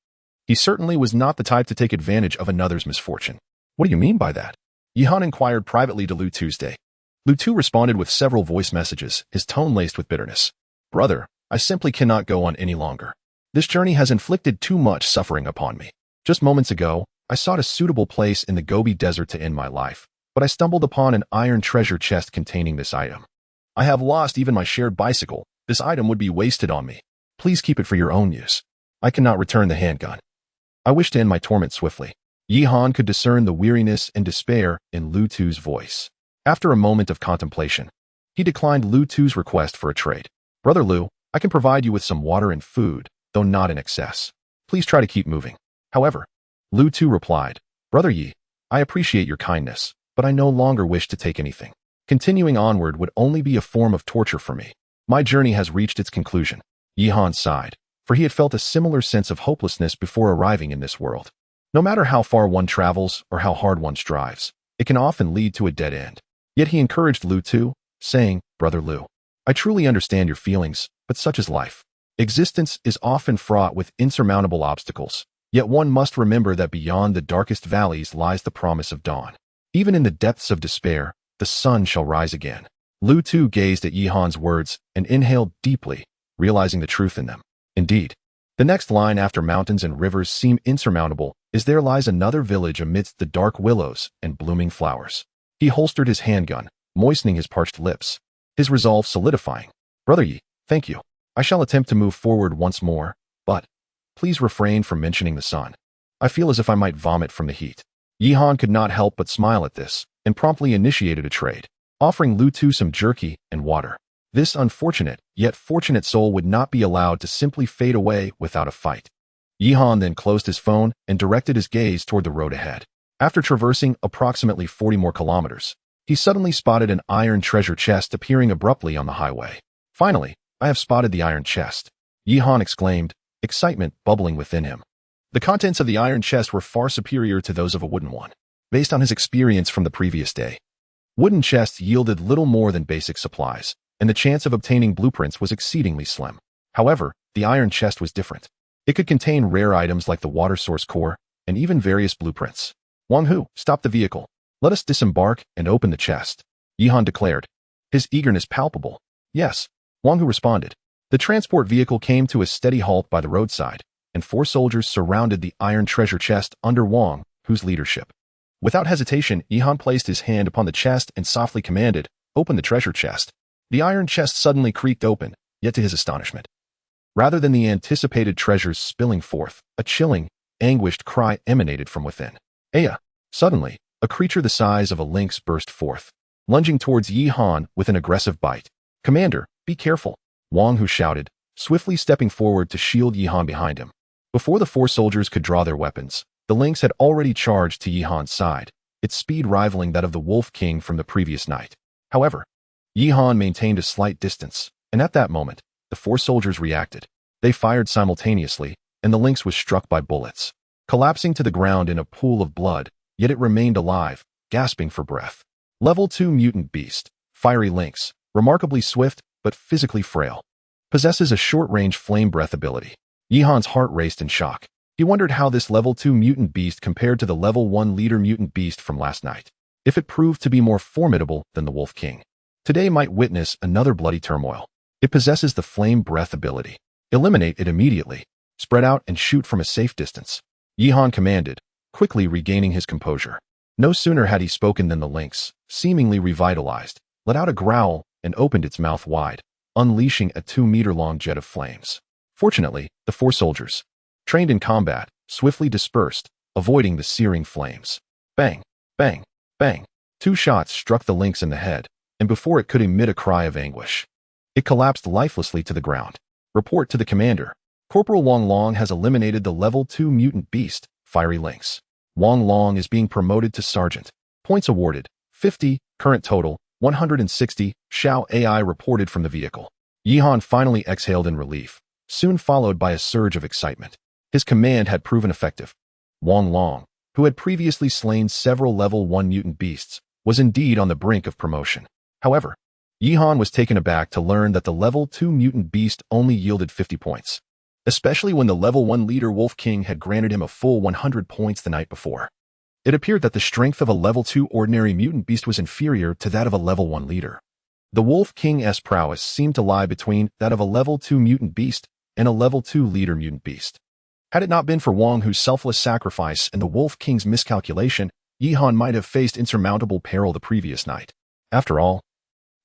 he certainly was not the type to take advantage of another's misfortune. What do you mean by that? Yihan inquired privately to Lu Tuesday. Lu Tu responded with several voice messages, his tone laced with bitterness. Brother, I simply cannot go on any longer. This journey has inflicted too much suffering upon me. Just moments ago, I sought a suitable place in the Gobi Desert to end my life, but I stumbled upon an iron treasure chest containing this item. I have lost even my shared bicycle. This item would be wasted on me. Please keep it for your own use. I cannot return the handgun. I wish to end my torment swiftly. Yihan could discern the weariness and despair in Lu Tu's voice. After a moment of contemplation, he declined Lu Tu's request for a trade. Brother Lu, I can provide you with some water and food, though not in excess. Please try to keep moving. However, Lu Tu replied, Brother Yi, I appreciate your kindness, but I no longer wish to take anything. Continuing onward would only be a form of torture for me. My journey has reached its conclusion. Yihan sighed, for he had felt a similar sense of hopelessness before arriving in this world. No matter how far one travels or how hard one strives, it can often lead to a dead end. Yet he encouraged Lu Tu, saying, Brother Lu, I truly understand your feelings, but such is life. Existence is often fraught with insurmountable obstacles. Yet one must remember that beyond the darkest valleys lies the promise of dawn. Even in the depths of despair, the sun shall rise again. Lu Tu gazed at Yihan's words and inhaled deeply, realizing the truth in them. Indeed, the next line after mountains and rivers seem insurmountable is there lies another village amidst the dark willows and blooming flowers. He holstered his handgun, moistening his parched lips, his resolve solidifying. Brother Yi, thank you. I shall attempt to move forward once more, but please refrain from mentioning the sun. I feel as if I might vomit from the heat. Yihan could not help but smile at this, and promptly initiated a trade, offering Lu Tu some jerky and water. This unfortunate, yet fortunate soul would not be allowed to simply fade away without a fight. Yihan then closed his phone and directed his gaze toward the road ahead. After traversing approximately 40 more kilometers, he suddenly spotted an iron treasure chest appearing abruptly on the highway. Finally, I have spotted the iron chest, Yihan exclaimed, excitement bubbling within him. The contents of the iron chest were far superior to those of a wooden one. Based on his experience from the previous day, wooden chests yielded little more than basic supplies, and the chance of obtaining blueprints was exceedingly slim. However, the iron chest was different. It could contain rare items like the water source core, and even various blueprints. Wang Hu, stop the vehicle. Let us disembark and open the chest, Yihan declared, his eagerness palpable. Yes, Wang Hu responded. The transport vehicle came to a steady halt by the roadside, and 4 soldiers surrounded the iron treasure chest under Wang Hu's leadership. Without hesitation, Yihan placed his hand upon the chest and softly commanded, Open the treasure chest. The iron chest suddenly creaked open, yet to his astonishment, rather than the anticipated treasures spilling forth, a chilling, anguished cry emanated from within. Aya! Suddenly, a creature the size of a lynx burst forth, lunging towards Yihan with an aggressive bite. Commander, be careful, Wang Hu shouted, swiftly stepping forward to shield Yihan behind him. Before the 4 soldiers could draw their weapons, the lynx had already charged to Yihan's side, its speed rivaling that of the Wolf King from the previous night. However, Yihan maintained a slight distance, and at that moment, the 4 soldiers reacted. They fired simultaneously, and the lynx was struck by bullets, collapsing to the ground in a pool of blood, yet it remained alive, gasping for breath. Level 2 Mutant Beast, Fiery Lynx, remarkably swift, but physically frail. Possesses a short-range flame breath ability. Yihan's heart raced in shock. He wondered how this level 2 mutant beast compared to the level 1 leader mutant beast from last night. If it proved to be more formidable than the Wolf King, today might witness another bloody turmoil. It possesses the flame breath ability. Eliminate it immediately. Spread out and shoot from a safe distance, Yihan commanded, quickly regaining his composure. No sooner had he spoken than the lynx, seemingly revitalized, let out a growl and opened its mouth wide, unleashing a 2-meter-long jet of flames. Fortunately, the 4 soldiers, trained in combat, swiftly dispersed, avoiding the searing flames. Bang, bang, bang. 2 shots struck the lynx in the head, and before it could emit a cry of anguish, it collapsed lifelessly to the ground. Report to the commander. Corporal Wang Long has eliminated the level 2 mutant beast, Fiery Lynx. Wang Long is being promoted to sergeant. Points awarded, 50, current total, 160, Xiao AI reported from the vehicle. Yihan finally exhaled in relief, soon followed by a surge of excitement. His command had proven effective. Wang Long, who had previously slain several level 1 mutant beasts, was indeed on the brink of promotion. However, Yihan was taken aback to learn that the level 2 mutant beast only yielded 50 points, especially when the level 1 leader Wolf King had granted him a full 100 points the night before. It appeared that the strength of a level 2 ordinary mutant beast was inferior to that of a level 1 leader. The Wolf King's prowess seemed to lie between that of a level 2 mutant beast and a level 2 leader mutant beast. Had it not been for Wang Hu's selfless sacrifice and the Wolf King's miscalculation, Yihan might have faced insurmountable peril the previous night. After all,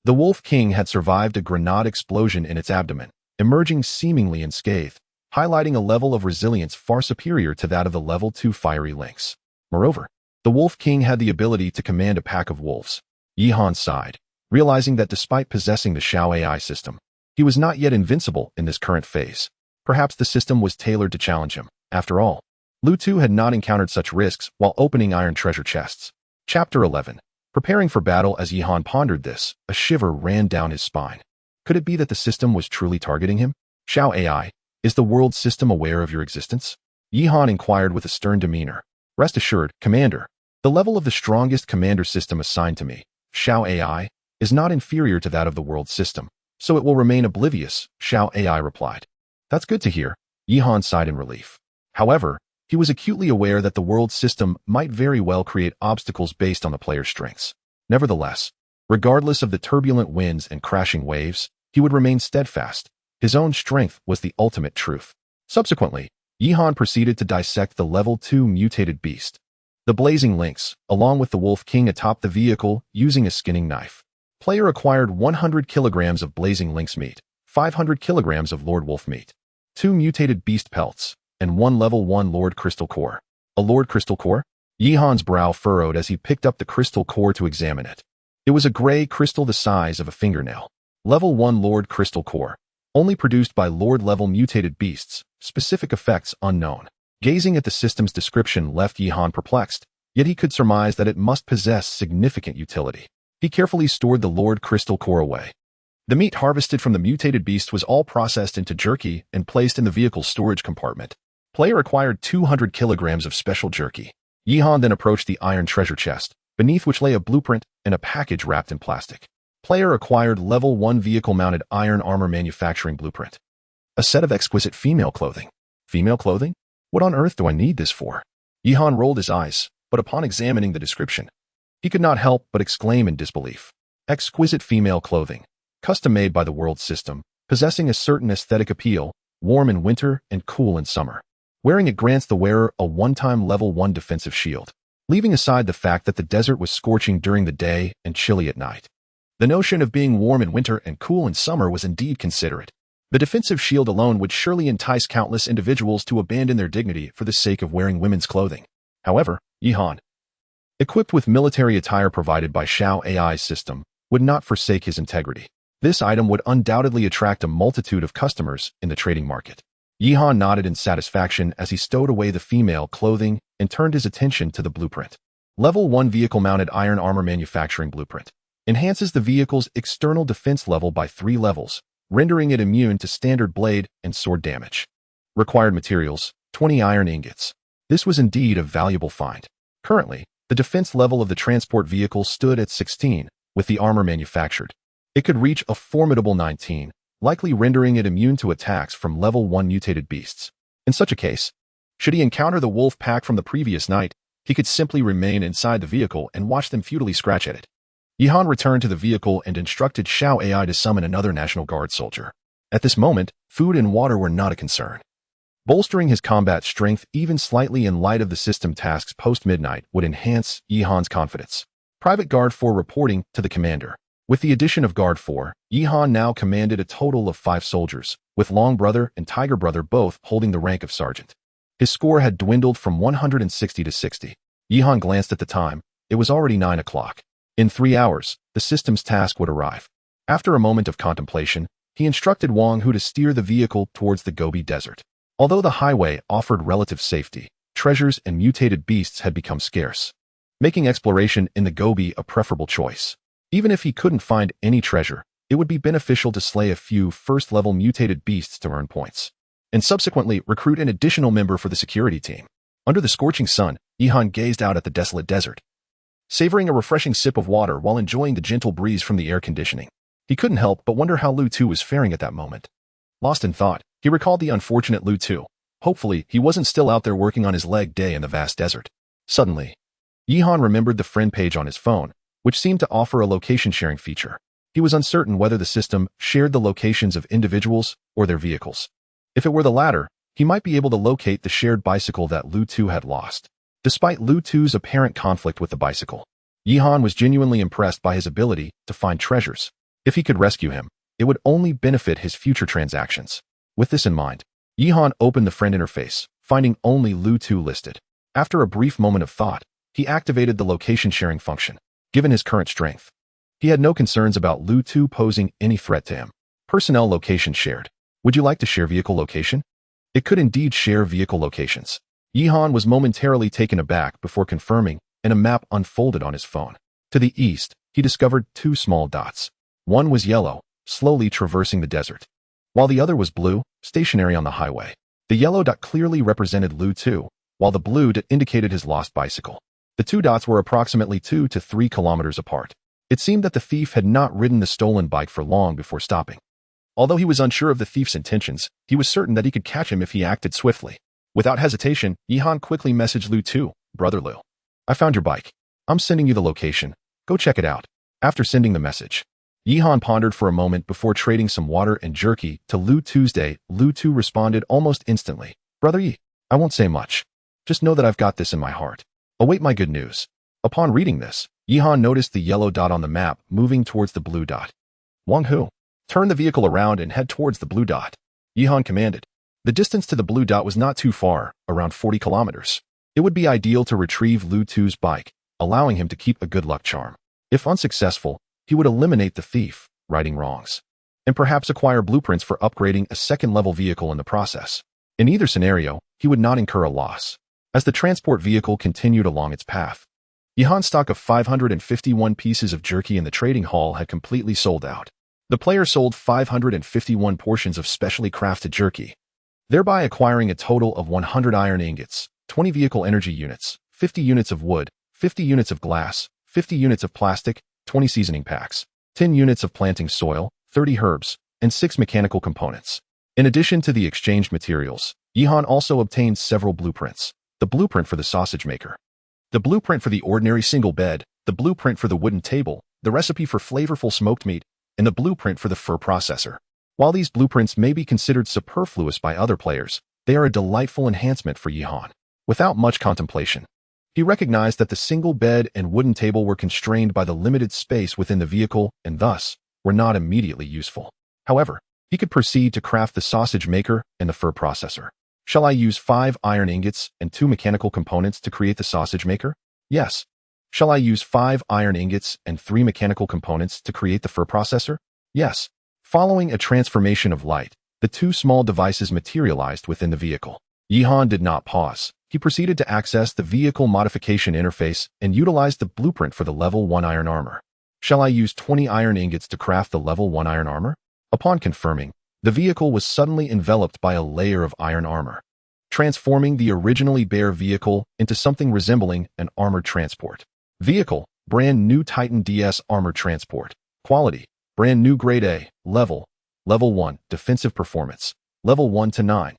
the Wolf King had survived a grenade explosion in its abdomen, emerging seemingly unscathed, highlighting a level of resilience far superior to that of the level 2 fiery lynx. Moreover, the Wolf King had the ability to command a pack of wolves. Yihan sighed, realizing that despite possessing the Xiao AI system, he was not yet invincible in this current phase. Perhaps the system was tailored to challenge him. After all, Lu Tu had not encountered such risks while opening iron treasure chests. Chapter 11. Preparing for battle. As Yihan pondered this, a shiver ran down his spine. Could it be that the system was truly targeting him? Xiao AI, is the world system aware of your existence? Yihan inquired with a stern demeanor. Rest assured, Commander, the level of the strongest commander system assigned to me, Xiao AI, is not inferior to that of the world system, so it will remain oblivious, Xiao AI replied. That's good to hear, Yihan sighed in relief. However, he was acutely aware that the world system might very well create obstacles based on the player's strengths. Nevertheless, regardless of the turbulent winds and crashing waves, he would remain steadfast. His own strength was the ultimate truth. Subsequently, Yihan proceeded to dissect the level 2 mutated beast, the blazing lynx, along with the Wolf King atop the vehicle using a skinning knife. Player acquired 100 kilograms of blazing lynx meat, 500 kilograms of Lord Wolf meat, 2 mutated beast pelts, and 1 level 1 Lord Crystal Core. A Lord Crystal Core? Yihan's brow furrowed as he picked up the crystal core to examine it. It was a gray crystal the size of a fingernail. Level 1 Lord Crystal Core, only produced by Lord-level mutated beasts, specific effects unknown. Gazing at the system's description left Yihan perplexed, yet he could surmise that it must possess significant utility. He carefully stored the Lord Crystal Core away. The meat harvested from the mutated beast was all processed into jerky and placed in the vehicle's storage compartment. Player acquired 200 kilograms of special jerky. Yihan then approached the iron treasure chest, beneath which lay a blueprint and a package wrapped in plastic. Player acquired level 1 vehicle-mounted iron armor manufacturing blueprint. A set of exquisite female clothing. Female clothing? What on earth do I need this for? Yihan rolled his eyes, but upon examining the description, he could not help but exclaim in disbelief. Exquisite female clothing, custom-made by the world system, possessing a certain aesthetic appeal, warm in winter and cool in summer. Wearing it grants the wearer a one-time level 1 defensive shield, leaving aside the fact that the desert was scorching during the day and chilly at night. The notion of being warm in winter and cool in summer was indeed considerate. The defensive shield alone would surely entice countless individuals to abandon their dignity for the sake of wearing women's clothing. However, Yihan, equipped with military attire provided by Xiao AI's system, would not forsake his integrity. This item would undoubtedly attract a multitude of customers in the trading market. Yihan nodded in satisfaction as he stowed away the female clothing and turned his attention to the blueprint. Level 1 vehicle-mounted iron armor manufacturing blueprint. Enhances the vehicle's external defense level by 3 levels, rendering it immune to standard blade and sword damage. Required materials, 20 iron ingots. This was indeed a valuable find. Currently, the defense level of the transport vehicle stood at 16, with the armor manufactured. It could reach a formidable 19, likely rendering it immune to attacks from level 1 mutated beasts. In such a case, should he encounter the wolf pack from the previous night, he could simply remain inside the vehicle and watch them futilely scratch at it. Yihan returned to the vehicle and instructed Xiao AI to summon another National Guard soldier. At this moment, food and water were not a concern. Bolstering his combat strength even slightly in light of the system tasks post-midnight would enhance Yihan's confidence. Private Guard 4 reporting to the commander. With the addition of Guard 4, Yihan now commanded a total of 5 soldiers, with Long Brother and Tiger Brother both holding the rank of sergeant. His score had dwindled from 160 to 60. Yihan glanced at the time. It was already 9 o'clock. In 3 hours, the system's task would arrive. After a moment of contemplation, he instructed Wang Hu to steer the vehicle towards the Gobi Desert. Although the highway offered relative safety, treasures and mutated beasts had become scarce, making exploration in the Gobi a preferable choice. Even if he couldn't find any treasure, it would be beneficial to slay a few first-level mutated beasts to earn points, and subsequently recruit an additional member for the security team. Under the scorching sun, Yihan gazed out at the desolate desert, savoring a refreshing sip of water while enjoying the gentle breeze from the air conditioning. He couldn't help but wonder how Lu Tu was faring at that moment. Lost in thought, he recalled the unfortunate Lu Tu. Hopefully, he wasn't still out there working on his leg day in the vast desert. Suddenly, Yihan remembered the friend page on his phone, which seemed to offer a location-sharing feature. He was uncertain whether the system shared the locations of individuals or their vehicles. If it were the latter, he might be able to locate the shared bicycle that Lu Tu had lost. Despite Lu Tu's apparent conflict with the bicycle, Yihan was genuinely impressed by his ability to find treasures. If he could rescue him, it would only benefit his future transactions. With this in mind, Yihan opened the friend interface, finding only Lu Tu listed. After a brief moment of thought, he activated the location-sharing function. Given his current strength, he had no concerns about Lu Tu posing any threat to him. Personnel location shared. Would you like to share vehicle location? It could indeed share vehicle locations. Yihan was momentarily taken aback before confirming, and a map unfolded on his phone. To the east, he discovered two small dots. One was yellow, slowly traversing the desert, while the other was blue, stationary on the highway. The yellow dot clearly represented Lu Tu, while the blue dot indicated his lost bicycle. The two dots were approximately 2 to 3 kilometers apart. It seemed that the thief had not ridden the stolen bike for long before stopping. Although he was unsure of the thief's intentions, he was certain that he could catch him if he acted swiftly. Without hesitation, Yihan quickly messaged Lu Tu. Brother Lu, I found your bike. I'm sending you the location. Go check it out. After sending the message, Yihan pondered for a moment before trading some water and jerky to Lu Tuesday. Lu Tu responded almost instantly. Brother Yi, I won't say much. Just know that I've got this in my heart. Await my good news. Upon reading this, Yihan noticed the yellow dot on the map moving towards the blue dot. Wang Hu, turn the vehicle around and head towards the blue dot. Yihan commanded. The distance to the blue dot was not too far, around 40 kilometers. It would be ideal to retrieve Lu Tu's bike, allowing him to keep a good luck charm. If unsuccessful, he would eliminate the thief, righting wrongs, and perhaps acquire blueprints for upgrading a second-level vehicle in the process. In either scenario, he would not incur a loss. As the transport vehicle continued along its path, Yihan's stock of 551 pieces of jerky in the trading hall had completely sold out. The player sold 551 portions of specially crafted jerky, thereby acquiring a total of 100 iron ingots, 20 vehicle energy units, 50 units of wood, 50 units of glass, 50 units of plastic, 20 seasoning packs, 10 units of planting soil, 30 herbs, and 6 mechanical components. In addition to the exchanged materials, Yihan also obtained several blueprints. The blueprint for the sausage maker, the blueprint for the ordinary single bed, the blueprint for the wooden table, the recipe for flavorful smoked meat, and the blueprint for the fur processor. While these blueprints may be considered superfluous by other players, they are a delightful enhancement for Yihan. Without much contemplation, he recognized that the single bed and wooden table were constrained by the limited space within the vehicle and thus were not immediately useful. However, he could proceed to craft the sausage maker and the fur processor. Shall I use 5 iron ingots and 2 mechanical components to create the sausage maker? Yes. Shall I use 5 iron ingots and 3 mechanical components to create the fur processor? Yes. Following a transformation of light, the 2 small devices materialized within the vehicle. Yihan did not pause. He proceeded to access the vehicle modification interface and utilized the blueprint for the level 1 iron armor. Shall I use 20 iron ingots to craft the level 1 iron armor? Upon confirming, the vehicle was suddenly enveloped by a layer of iron armor, transforming the originally bare vehicle into something resembling an armored transport. Vehicle, brand new Titan DS armored transport. Quality, brand new grade A. Level 1, defensive performance, level 1 to 9.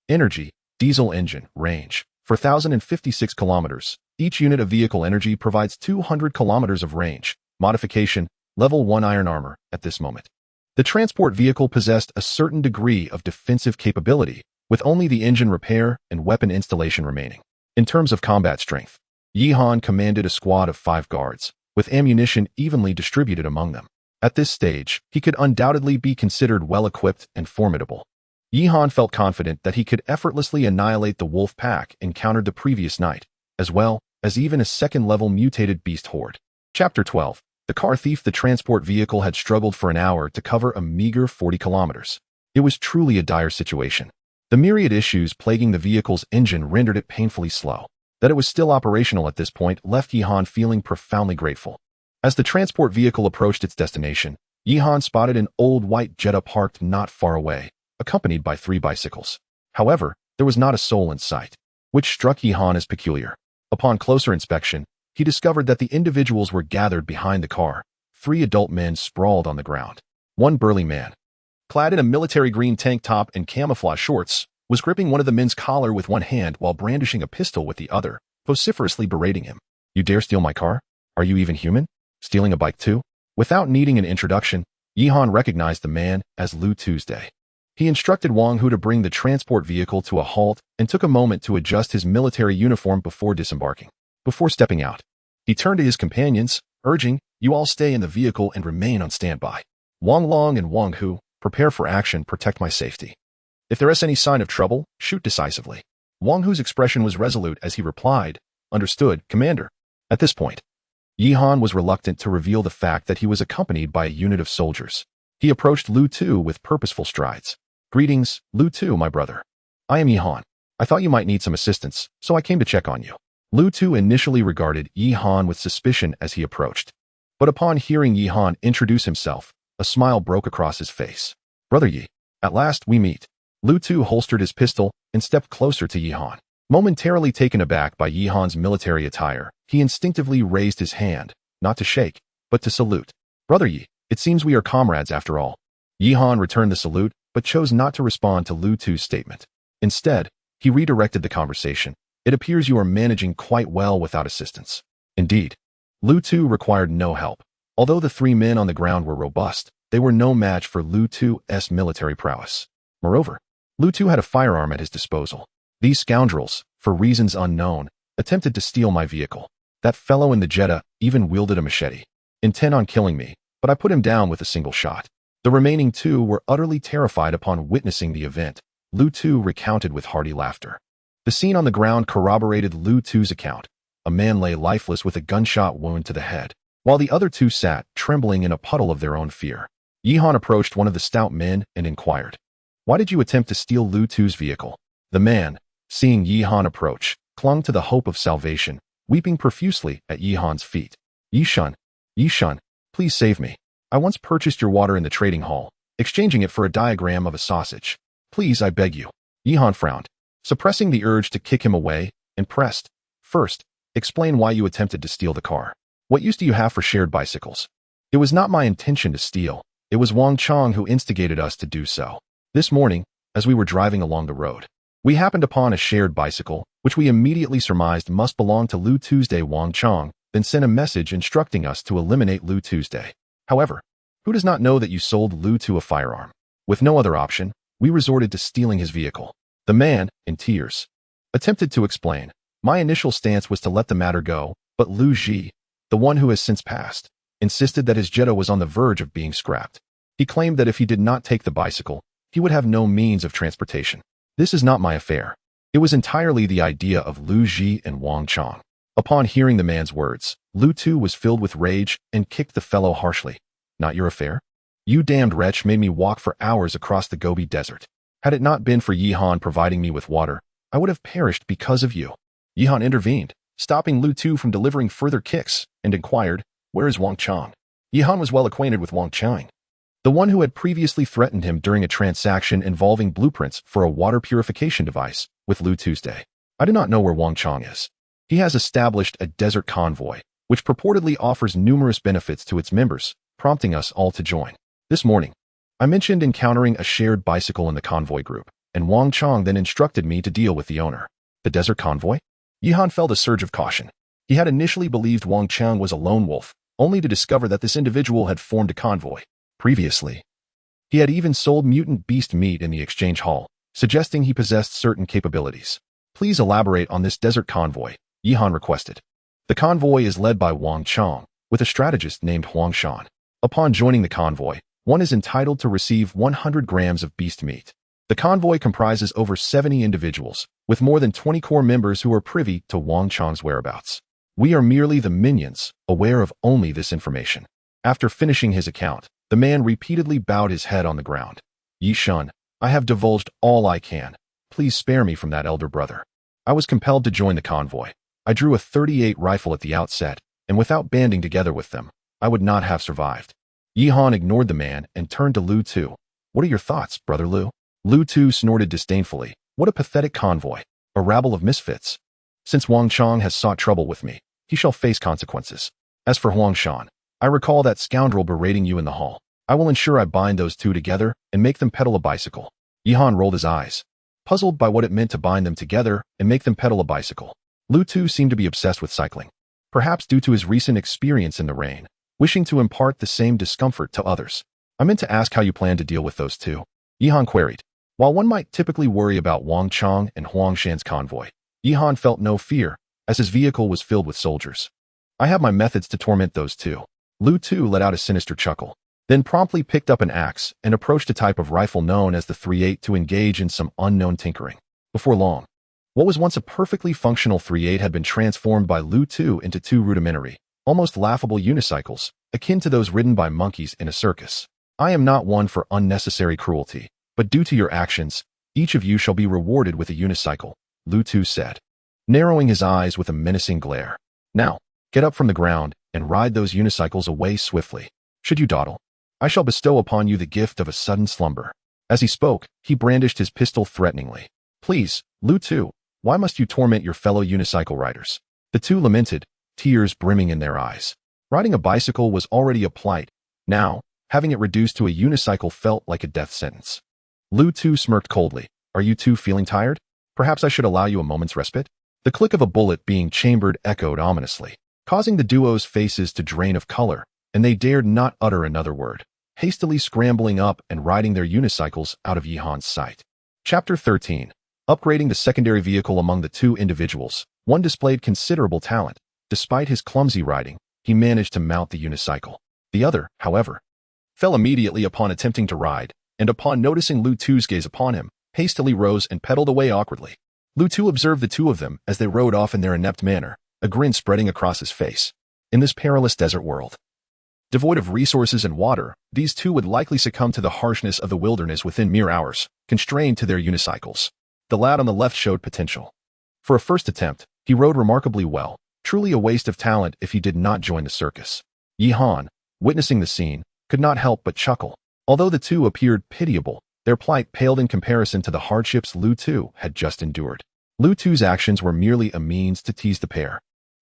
Energy, diesel engine, range, 4,056 kilometers. Each unit of vehicle energy provides 200 kilometers of range. Modification, level 1 iron armor, at this moment. The transport vehicle possessed a certain degree of defensive capability, with only the engine repair and weapon installation remaining. In terms of combat strength, Yihan commanded a squad of 5 guards, with ammunition evenly distributed among them. At this stage, he could undoubtedly be considered well-equipped and formidable. Yihan felt confident that he could effortlessly annihilate the wolf pack encountered the previous night, as well as even a second-level mutated beast horde. Chapter 12. The car thief. The transport vehicle had struggled for an hour to cover a meager 40 kilometers. It was truly a dire situation. The myriad issues plaguing the vehicle's engine rendered it painfully slow. That it was still operational at this point left Yihan feeling profoundly grateful. As the transport vehicle approached its destination, Yihan spotted an old white Jetta parked not far away, accompanied by 3 bicycles. However, there was not a soul in sight, which struck Yihan as peculiar. Upon closer inspection, he discovered that the individuals were gathered behind the car. 3 adult men sprawled on the ground. One burly man, clad in a military green tank top and camouflage shorts, was gripping one of the men's collar with one hand while brandishing a pistol with the other, vociferously berating him. "You dare steal my car? Are you even human? Stealing a bike too?" Without needing an introduction, Yihan recognized the man as Lu Tuesday. He instructed Wang Hu to bring the transport vehicle to a halt and took a moment to adjust his military uniform before disembarking. Before stepping out, he turned to his companions, urging, "You all stay in the vehicle and remain on standby. Wang Long and Wang Hu, prepare for action, protect my safety. If there is any sign of trouble, shoot decisively." Wang Hu's expression was resolute as he replied, "Understood, Commander." At this point, Yihan was reluctant to reveal the fact that he was accompanied by a unit of soldiers. He approached Lu Tu with purposeful strides. "Greetings, Lu Tu, my brother. I am Yihan. I thought you might need some assistance, so I came to check on you." Lu Tu initially regarded Yihan with suspicion as he approached. But upon hearing Yihan introduce himself, a smile broke across his face. "Brother Yi, at last we meet." Lu Tu holstered his pistol and stepped closer to Yihan. Momentarily taken aback by Yihan's military attire, he instinctively raised his hand, not to shake, but to salute. "Brother Yi, it seems we are comrades after all." Yihan returned the salute, but chose not to respond to Lu Tu's statement. Instead, he redirected the conversation. "It appears you are managing quite well without assistance." Indeed, Lu Tu required no help. Although the 3 men on the ground were robust, they were no match for Lu Tu's military prowess. Moreover, Lu Tu had a firearm at his disposal. "These scoundrels, for reasons unknown, attempted to steal my vehicle. That fellow in the Jetta even wielded a machete, intent on killing me, but I put him down with a single shot." The remaining 2 were utterly terrified upon witnessing the event. Lu Tu recounted with hearty laughter. The scene on the ground corroborated Lu Tu's account. A man lay lifeless with a gunshot wound to the head, while the other 2 sat, trembling in a puddle of their own fear. Yihan approached one of the stout men and inquired, "Why did you attempt to steal Lu Tu's vehicle?" The man, seeing Yihan approach, clung to the hope of salvation, weeping profusely at Yihan's feet. Yishun, please save me. I once purchased your water in the trading hall, exchanging it for a diagram of a sausage. Please, I beg you." Yihan frowned, suppressing the urge to kick him away, and pressed, "First, explain why you attempted to steal the car. What use do you have for shared bicycles?" "It was not my intention to steal. It was Wang Chong who instigated us to do so. This morning, as we were driving along the road, we happened upon a shared bicycle, which we immediately surmised must belong to Lu Tuesday. Wang Chong then sent a message instructing us to eliminate Lu Tuesday. However, who does not know that you sold Lu Tu a firearm? With no other option, we resorted to stealing his vehicle." The man, in tears, attempted to explain, "My initial stance was to let the matter go, but Lu Ji, the one who has since passed, insisted that his Jetta was on the verge of being scrapped. He claimed that if he did not take the bicycle, he would have no means of transportation. This is not my affair. It was entirely the idea of Lu Ji and Wang Chong." Upon hearing the man's words, Lu Tu was filled with rage and kicked the fellow harshly. "Not your affair? You damned wretch made me walk for hours across the Gobi Desert. Had it not been for Yihan providing me with water, I would have perished because of you." Yihan intervened, stopping Lu Tu from delivering further kicks, and inquired, "Where is Wang Chong?" Yihan was well acquainted with Wang Chong, the one who had previously threatened him during a transaction involving blueprints for a water purification device with Lu Tuesday. "I do not know where Wang Chong is. He has established a desert convoy, which purportedly offers numerous benefits to its members, prompting us all to join. This morning, I mentioned encountering a shared bicycle in the convoy group, and Wang Chong then instructed me to deal with the owner." "The desert convoy?" Yihan felt a surge of caution. He had initially believed Wang Chong was a lone wolf, only to discover that this individual had formed a convoy. Previously, he had even sold mutant beast meat in the exchange hall, suggesting he possessed certain capabilities. "Please elaborate on this desert convoy," Yihan requested. "The convoy is led by Wang Chong, with a strategist named Huang Shan. Upon joining the convoy, one is entitled to receive 100 grams of beast meat. The convoy comprises over 70 individuals, with more than 20 core members who are privy to Wang Chong's whereabouts. We are merely the minions, aware of only this information." After finishing his account, the man repeatedly bowed his head on the ground. "Yishun, I have divulged all I can. Please spare me from that elder brother. I was compelled to join the convoy. I drew a .38 rifle at the outset, and without banding together with them, I would not have survived. Yihan ignored the man and turned to Lu Tu. What are your thoughts, brother Lu? Lu Tu snorted disdainfully. What a pathetic convoy. A rabble of misfits. Since Wang Chong has sought trouble with me, he shall face consequences. As for Huang Shan, I recall that scoundrel berating you in the hall. I will ensure I bind those two together and make them pedal a bicycle. Yihan rolled his eyes, puzzled by what it meant to bind them together and make them pedal a bicycle. Lu Tu seemed to be obsessed with cycling, perhaps due to his recent experience in the rain, wishing to impart the same discomfort to others. I meant to ask how you plan to deal with those two, Yihan queried. While one might typically worry about Wang Chong and Huang Shan's convoy, Yihan felt no fear, as his vehicle was filled with soldiers. I have my methods to torment those two. Lu Tu let out a sinister chuckle, then promptly picked up an axe and approached a type of rifle known as the 3/8 to engage in some unknown tinkering. Before long, what was once a perfectly functional 3/8 had been transformed by Lu Tu into two rudimentary, almost laughable unicycles, akin to those ridden by monkeys in a circus. I am not one for unnecessary cruelty, but due to your actions, each of you shall be rewarded with a unicycle, Lu Tu said, narrowing his eyes with a menacing glare. Now, get up from the ground and ride those unicycles away swiftly. Should you dawdle, I shall bestow upon you the gift of a sudden slumber. As he spoke, he brandished his pistol threateningly. Please, Lu Tu, why must you torment your fellow unicycle riders? The two lamented, tears brimming in their eyes. Riding a bicycle was already a plight. Now, having it reduced to a unicycle felt like a death sentence. Lu Tu smirked coldly. Are you two feeling tired? Perhaps I should allow you a moment's respite? The click of a bullet being chambered echoed ominously, causing the duo's faces to drain of color, and they dared not utter another word, hastily scrambling up and riding their unicycles out of Yihan's sight. Chapter 13. Upgrading the secondary vehicle among the two individuals. One displayed considerable talent. Despite his clumsy riding, he managed to mount the unicycle. The other, however, fell immediately upon attempting to ride, and upon noticing Lu Tu's gaze upon him, hastily rose and pedaled away awkwardly. Lu Tu observed the two of them as they rode off in their inept manner, a grin spreading across his face. In this perilous desert world, devoid of resources and water, these two would likely succumb to the harshness of the wilderness within mere hours, constrained to their unicycles. The lad on the left showed potential. For a first attempt, he rode remarkably well, truly a waste of talent if he did not join the circus. Yihan, witnessing the scene, could not help but chuckle. Although the two appeared pitiable, their plight paled in comparison to the hardships Lu Tu had just endured. Lu Tu's actions were merely a means to tease the pair.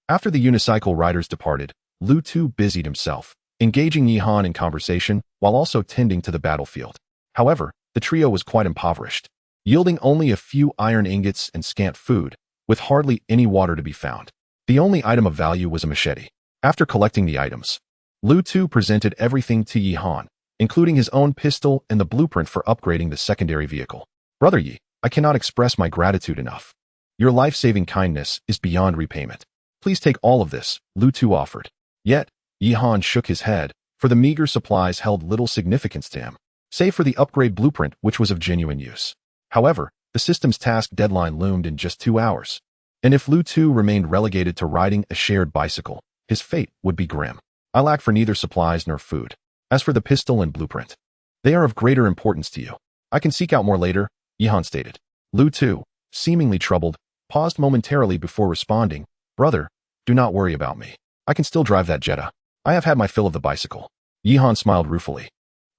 After the unicycle riders departed, Lu Tu busied himself, engaging Yihan in conversation while also tending to the battlefield. However, the trio was quite impoverished, yielding only a few iron ingots and scant food, with hardly any water to be found. The only item of value was a machete. After collecting the items, Lu Tu presented everything to Yihan, including his own pistol and the blueprint for upgrading the secondary vehicle. Brother Yi, I cannot express my gratitude enough. Your life-saving kindness is beyond repayment. Please take all of this, Lu Tu offered. Yet, Yihan shook his head, for the meager supplies held little significance to him, save for the upgrade blueprint which was of genuine use. However, the system's task deadline loomed in just 2 hours, and if Lu Tu remained relegated to riding a shared bicycle, his fate would be grim. I lack for neither supplies nor food. As for the pistol and blueprint, they are of greater importance to you. I can seek out more later, Yihan stated. Lu Tu, seemingly troubled, paused momentarily before responding. Brother, do not worry about me. I can still drive that Jetta. I have had my fill of the bicycle. Yihan smiled ruefully,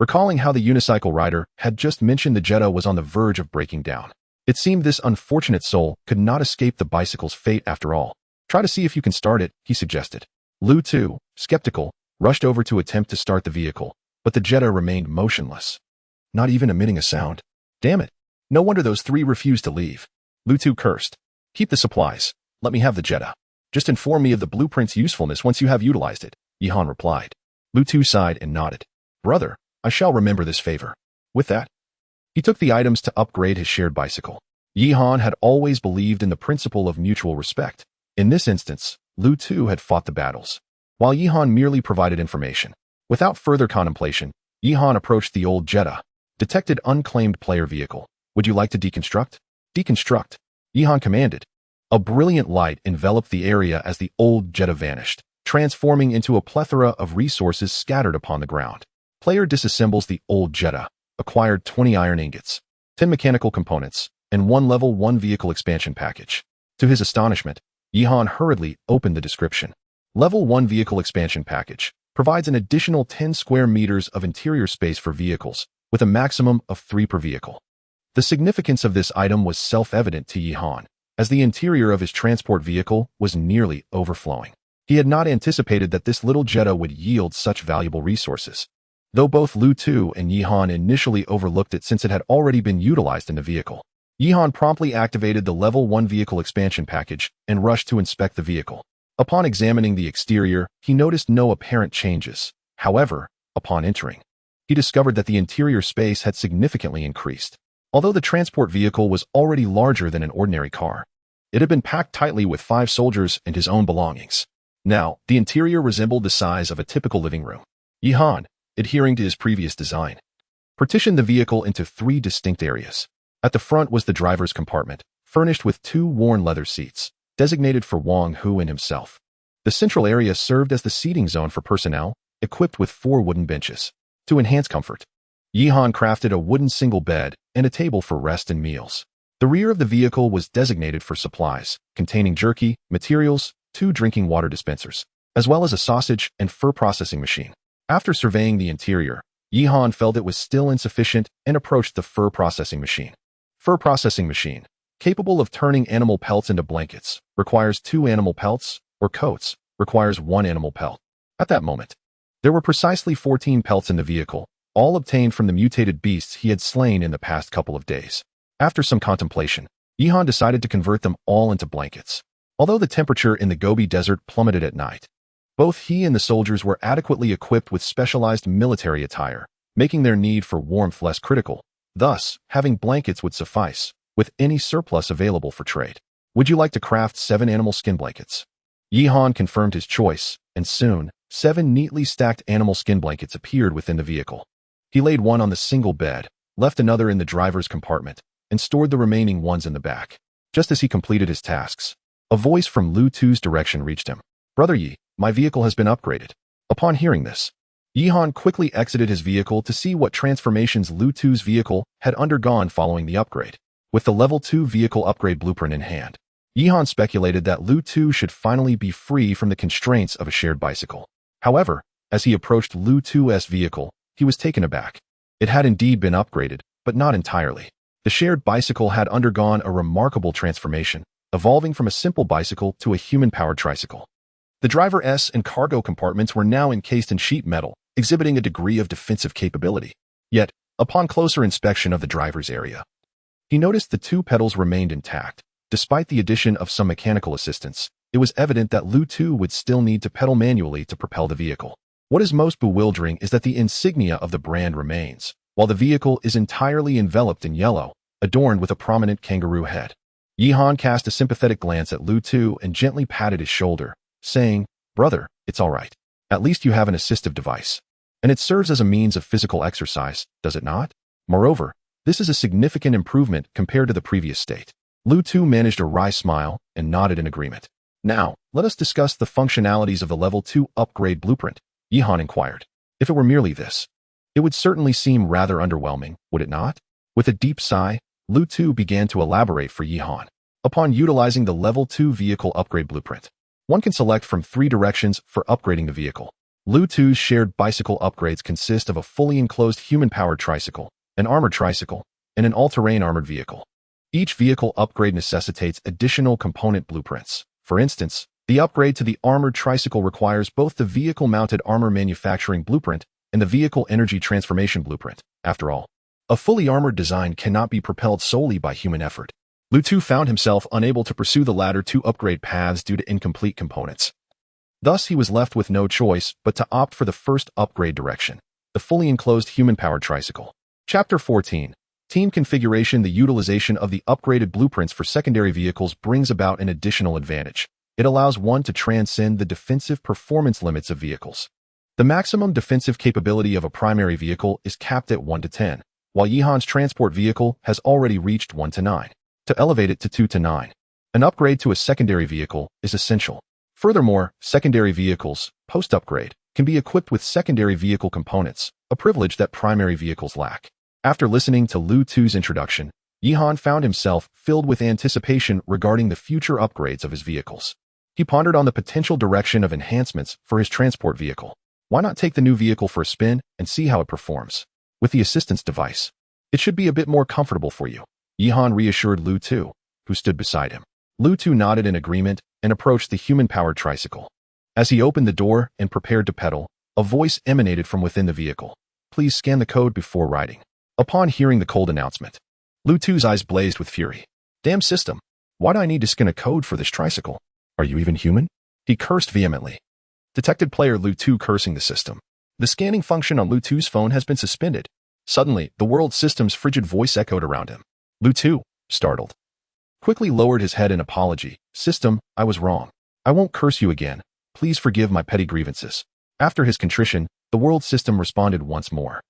recalling how the unicycle rider had just mentioned the Jetta was on the verge of breaking down. It seemed this unfortunate soul could not escape the bicycle's fate after all. Try to see if you can start it, he suggested. Lu Tu, skeptical, rushed over to attempt to start the vehicle, but the Jetta remained motionless, not even emitting a sound. Damn it. No wonder those three refused to leave. Lu Tu cursed. Keep the supplies. Let me have the Jetta. Just inform me of the blueprint's usefulness once you have utilized it, Yihan replied. Lu Tu sighed and nodded. Brother, I shall remember this favor. With that, he took the items to upgrade his shared bicycle. Yihan had always believed in the principle of mutual respect. In this instance, Lu Tu had fought the battles, while Yihan merely provided information. Without further contemplation, Yihan approached the old Jetta, detected unclaimed player vehicle. Would you like to deconstruct? Deconstruct, Yihan commanded. A brilliant light enveloped the area as the old Jetta vanished, transforming into a plethora of resources scattered upon the ground. Player disassembles the old Jetta, acquired 20 iron ingots, 10 mechanical components, and 1 level 1 vehicle expansion package. To his astonishment, Yihan hurriedly opened the description. Level 1 vehicle expansion package, provides an additional 10 square meters of interior space for vehicles, with a maximum of 3 per vehicle. The significance of this item was self-evident to Yihan, as the interior of his transport vehicle was nearly overflowing. He had not anticipated that this little Jetta would yield such valuable resources. Though both Lu Tu and Yihan initially overlooked it since it had already been utilized in the vehicle, Yihan promptly activated the Level 1 vehicle expansion package and rushed to inspect the vehicle. Upon examining the exterior, he noticed no apparent changes. However, upon entering, he discovered that the interior space had significantly increased. Although the transport vehicle was already larger than an ordinary car, it had been packed tightly with 5 soldiers and his own belongings. Now, the interior resembled the size of a typical living room. Yihan, adhering to his previous design, partitioned the vehicle into 3 distinct areas. At the front was the driver's compartment, furnished with 2 worn leather seats, designated for Wang Hu and himself. The central area served as the seating zone for personnel, equipped with 4 wooden benches. To enhance comfort, Yihan crafted a wooden single bed and a table for rest and meals. The rear of the vehicle was designated for supplies, containing jerky, materials, 2 drinking water dispensers, as well as a sausage and fur processing machine. After surveying the interior, Yihan felt it was still insufficient and approached the fur processing machine. Fur processing machine, capable of turning animal pelts into blankets, requires 2 animal pelts, or coats, requires 1 animal pelt. At that moment, there were precisely 14 pelts in the vehicle, all obtained from the mutated beasts he had slain in the past couple of days. After some contemplation, Yihan decided to convert them all into blankets. Although the temperature in the Gobi Desert plummeted at night, both he and the soldiers were adequately equipped with specialized military attire, making their need for warmth less critical. Thus, having blankets would suffice, with any surplus available for trade. Would you like to craft 7 animal skin blankets? Yihan confirmed his choice, and soon, 7 neatly stacked animal skin blankets appeared within the vehicle. He laid one on the single bed, left another in the driver's compartment, and stored the remaining ones in the back. Just as he completed his tasks, a voice from Lu Tu's direction reached him. "Brother Yi, my vehicle has been upgraded." Upon hearing this, Yihan quickly exited his vehicle to see what transformations Lu Tu's vehicle had undergone following the upgrade. With the Level 2 vehicle upgrade blueprint in hand, Yihan speculated that Lu Tu should finally be free from the constraints of a shared bicycle. However, as he approached Lu Tu's vehicle, he was taken aback. It had indeed been upgraded, but not entirely. The shared bicycle had undergone a remarkable transformation, evolving from a simple bicycle to a human-powered tricycle. The driver's and cargo compartments were now encased in sheet metal, exhibiting a degree of defensive capability. Yet, upon closer inspection of the driver's area, he noticed the 2 pedals remained intact. Despite the addition of some mechanical assistance, it was evident that Lu Tu would still need to pedal manually to propel the vehicle. What is most bewildering is that the insignia of the brand remains, while the vehicle is entirely enveloped in yellow, adorned with a prominent kangaroo head. Yihan cast a sympathetic glance at Lu Tu and gently patted his shoulder, saying, "Brother, it's all right. At least you have an assistive device. And it serves as a means of physical exercise, does it not? Moreover, this is a significant improvement compared to the previous state." Lu Tu managed a wry smile and nodded in agreement. "Now, let us discuss the functionalities of the Level 2 upgrade blueprint," Yihan inquired. "If it were merely this, it would certainly seem rather underwhelming, would it not?" With a deep sigh, Lu Tu began to elaborate for Yihan. Upon utilizing the Level 2 vehicle upgrade blueprint, one can select from 3 directions for upgrading the vehicle. Lu Tu's shared bicycle upgrades consist of a fully enclosed human-powered tricycle, an armored tricycle, and an all-terrain armored vehicle. Each vehicle upgrade necessitates additional component blueprints. For instance, the upgrade to the armored tricycle requires both the vehicle-mounted armor manufacturing blueprint and the vehicle energy transformation blueprint. After all, a fully armored design cannot be propelled solely by human effort. Lu Tu found himself unable to pursue the latter 2 upgrade paths due to incomplete components. Thus, he was left with no choice but to opt for the first upgrade direction, the fully enclosed human-powered tricycle. Chapter 14. Team configuration. The utilization of the upgraded blueprints for secondary vehicles brings about an additional advantage. It allows one to transcend the defensive performance limits of vehicles. The maximum defensive capability of a primary vehicle is capped at 1 to 10, while Yihan's transport vehicle has already reached 1 to 9. To elevate it to 2 to 9, an upgrade to a secondary vehicle is essential. Furthermore, secondary vehicles, post-upgrade, can be equipped with secondary vehicle components, a privilege that primary vehicles lack. After listening to Lu Tu's introduction, Yihan found himself filled with anticipation regarding the future upgrades of his vehicles. He pondered on the potential direction of enhancements for his transport vehicle. Why not take the new vehicle for a spin and see how it performs? With the assistance device, it should be a bit more comfortable for you. Yihan reassured Lu Tu, who stood beside him. Lu Tu nodded in agreement and approached the human-powered tricycle. As he opened the door and prepared to pedal, a voice emanated from within the vehicle. Please scan the code before riding. Upon hearing the cold announcement, Lu Tu's eyes blazed with fury. Damn system, why do I need to scan a code for this tricycle? Are you even human? He cursed vehemently. Detected player Lu Tu cursing the system. The scanning function on Lu Tu's phone has been suspended. Suddenly, the world system's frigid voice echoed around him. Lu Tu, startled, quickly lowered his head in apology. System, I was wrong. I won't curse you again. Please forgive my petty grievances. After his contrition, the world system responded once more.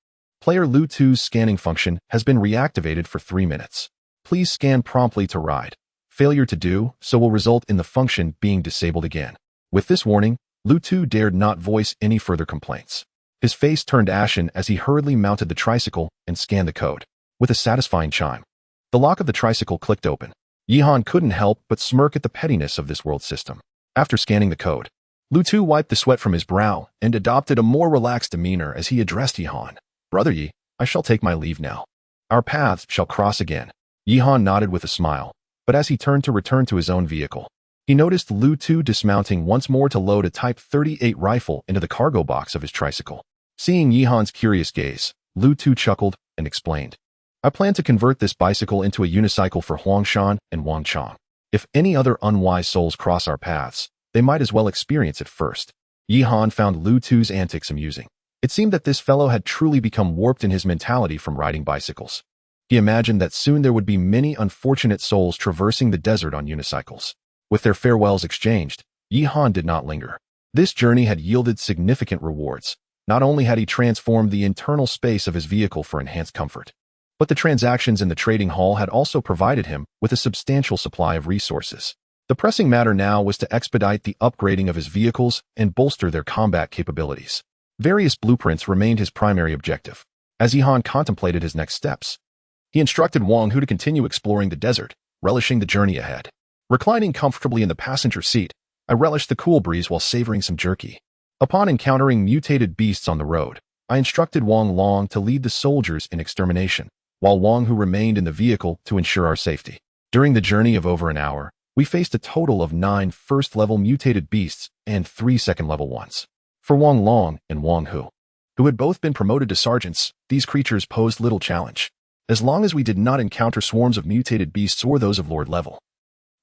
Player Lu Tu's scanning function has been reactivated for 3 minutes. Please scan promptly to ride. Failure to do so will result in the function being disabled again. With this warning, Lu Tu dared not voice any further complaints. His face turned ashen as he hurriedly mounted the tricycle and scanned the code. With a satisfying chime, the lock of the tricycle clicked open. Yihan couldn't help but smirk at the pettiness of this world system. After scanning the code, Lu Tu wiped the sweat from his brow and adopted a more relaxed demeanor as he addressed Yihan. Brother Yi, I shall take my leave now. Our paths shall cross again. Yihan nodded with a smile, but as he turned to return to his own vehicle, he noticed Lu Tu dismounting once more to load a Type 38 rifle into the cargo box of his tricycle. Seeing Yihan's curious gaze, Lu Tu chuckled and explained, I plan to convert this bicycle into a unicycle for Huangshan and Wangchang. If any other unwise souls cross our paths, they might as well experience it first. Yihan found Lu Tu's antics amusing. It seemed that this fellow had truly become warped in his mentality from riding bicycles. He imagined that soon there would be many unfortunate souls traversing the desert on unicycles. With their farewells exchanged, Yihan did not linger. This journey had yielded significant rewards. Not only had he transformed the internal space of his vehicle for enhanced comfort, but the transactions in the trading hall had also provided him with a substantial supply of resources. The pressing matter now was to expedite the upgrading of his vehicles and bolster their combat capabilities. Various blueprints remained his primary objective. As Yihan contemplated his next steps, he instructed Wang Hu to continue exploring the desert, relishing the journey ahead. Reclining comfortably in the passenger seat, I relished the cool breeze while savoring some jerky. Upon encountering mutated beasts on the road, I instructed Wang Long to lead the soldiers in extermination, while Wang Hu remained in the vehicle to ensure our safety. During the journey of over an hour, we faced a total of 9 first-level mutated beasts and 3 second-level ones. For Wang Long and Wang Hu, who had both been promoted to sergeants, these creatures posed little challenge, as long as we did not encounter swarms of mutated beasts or those of Lord level.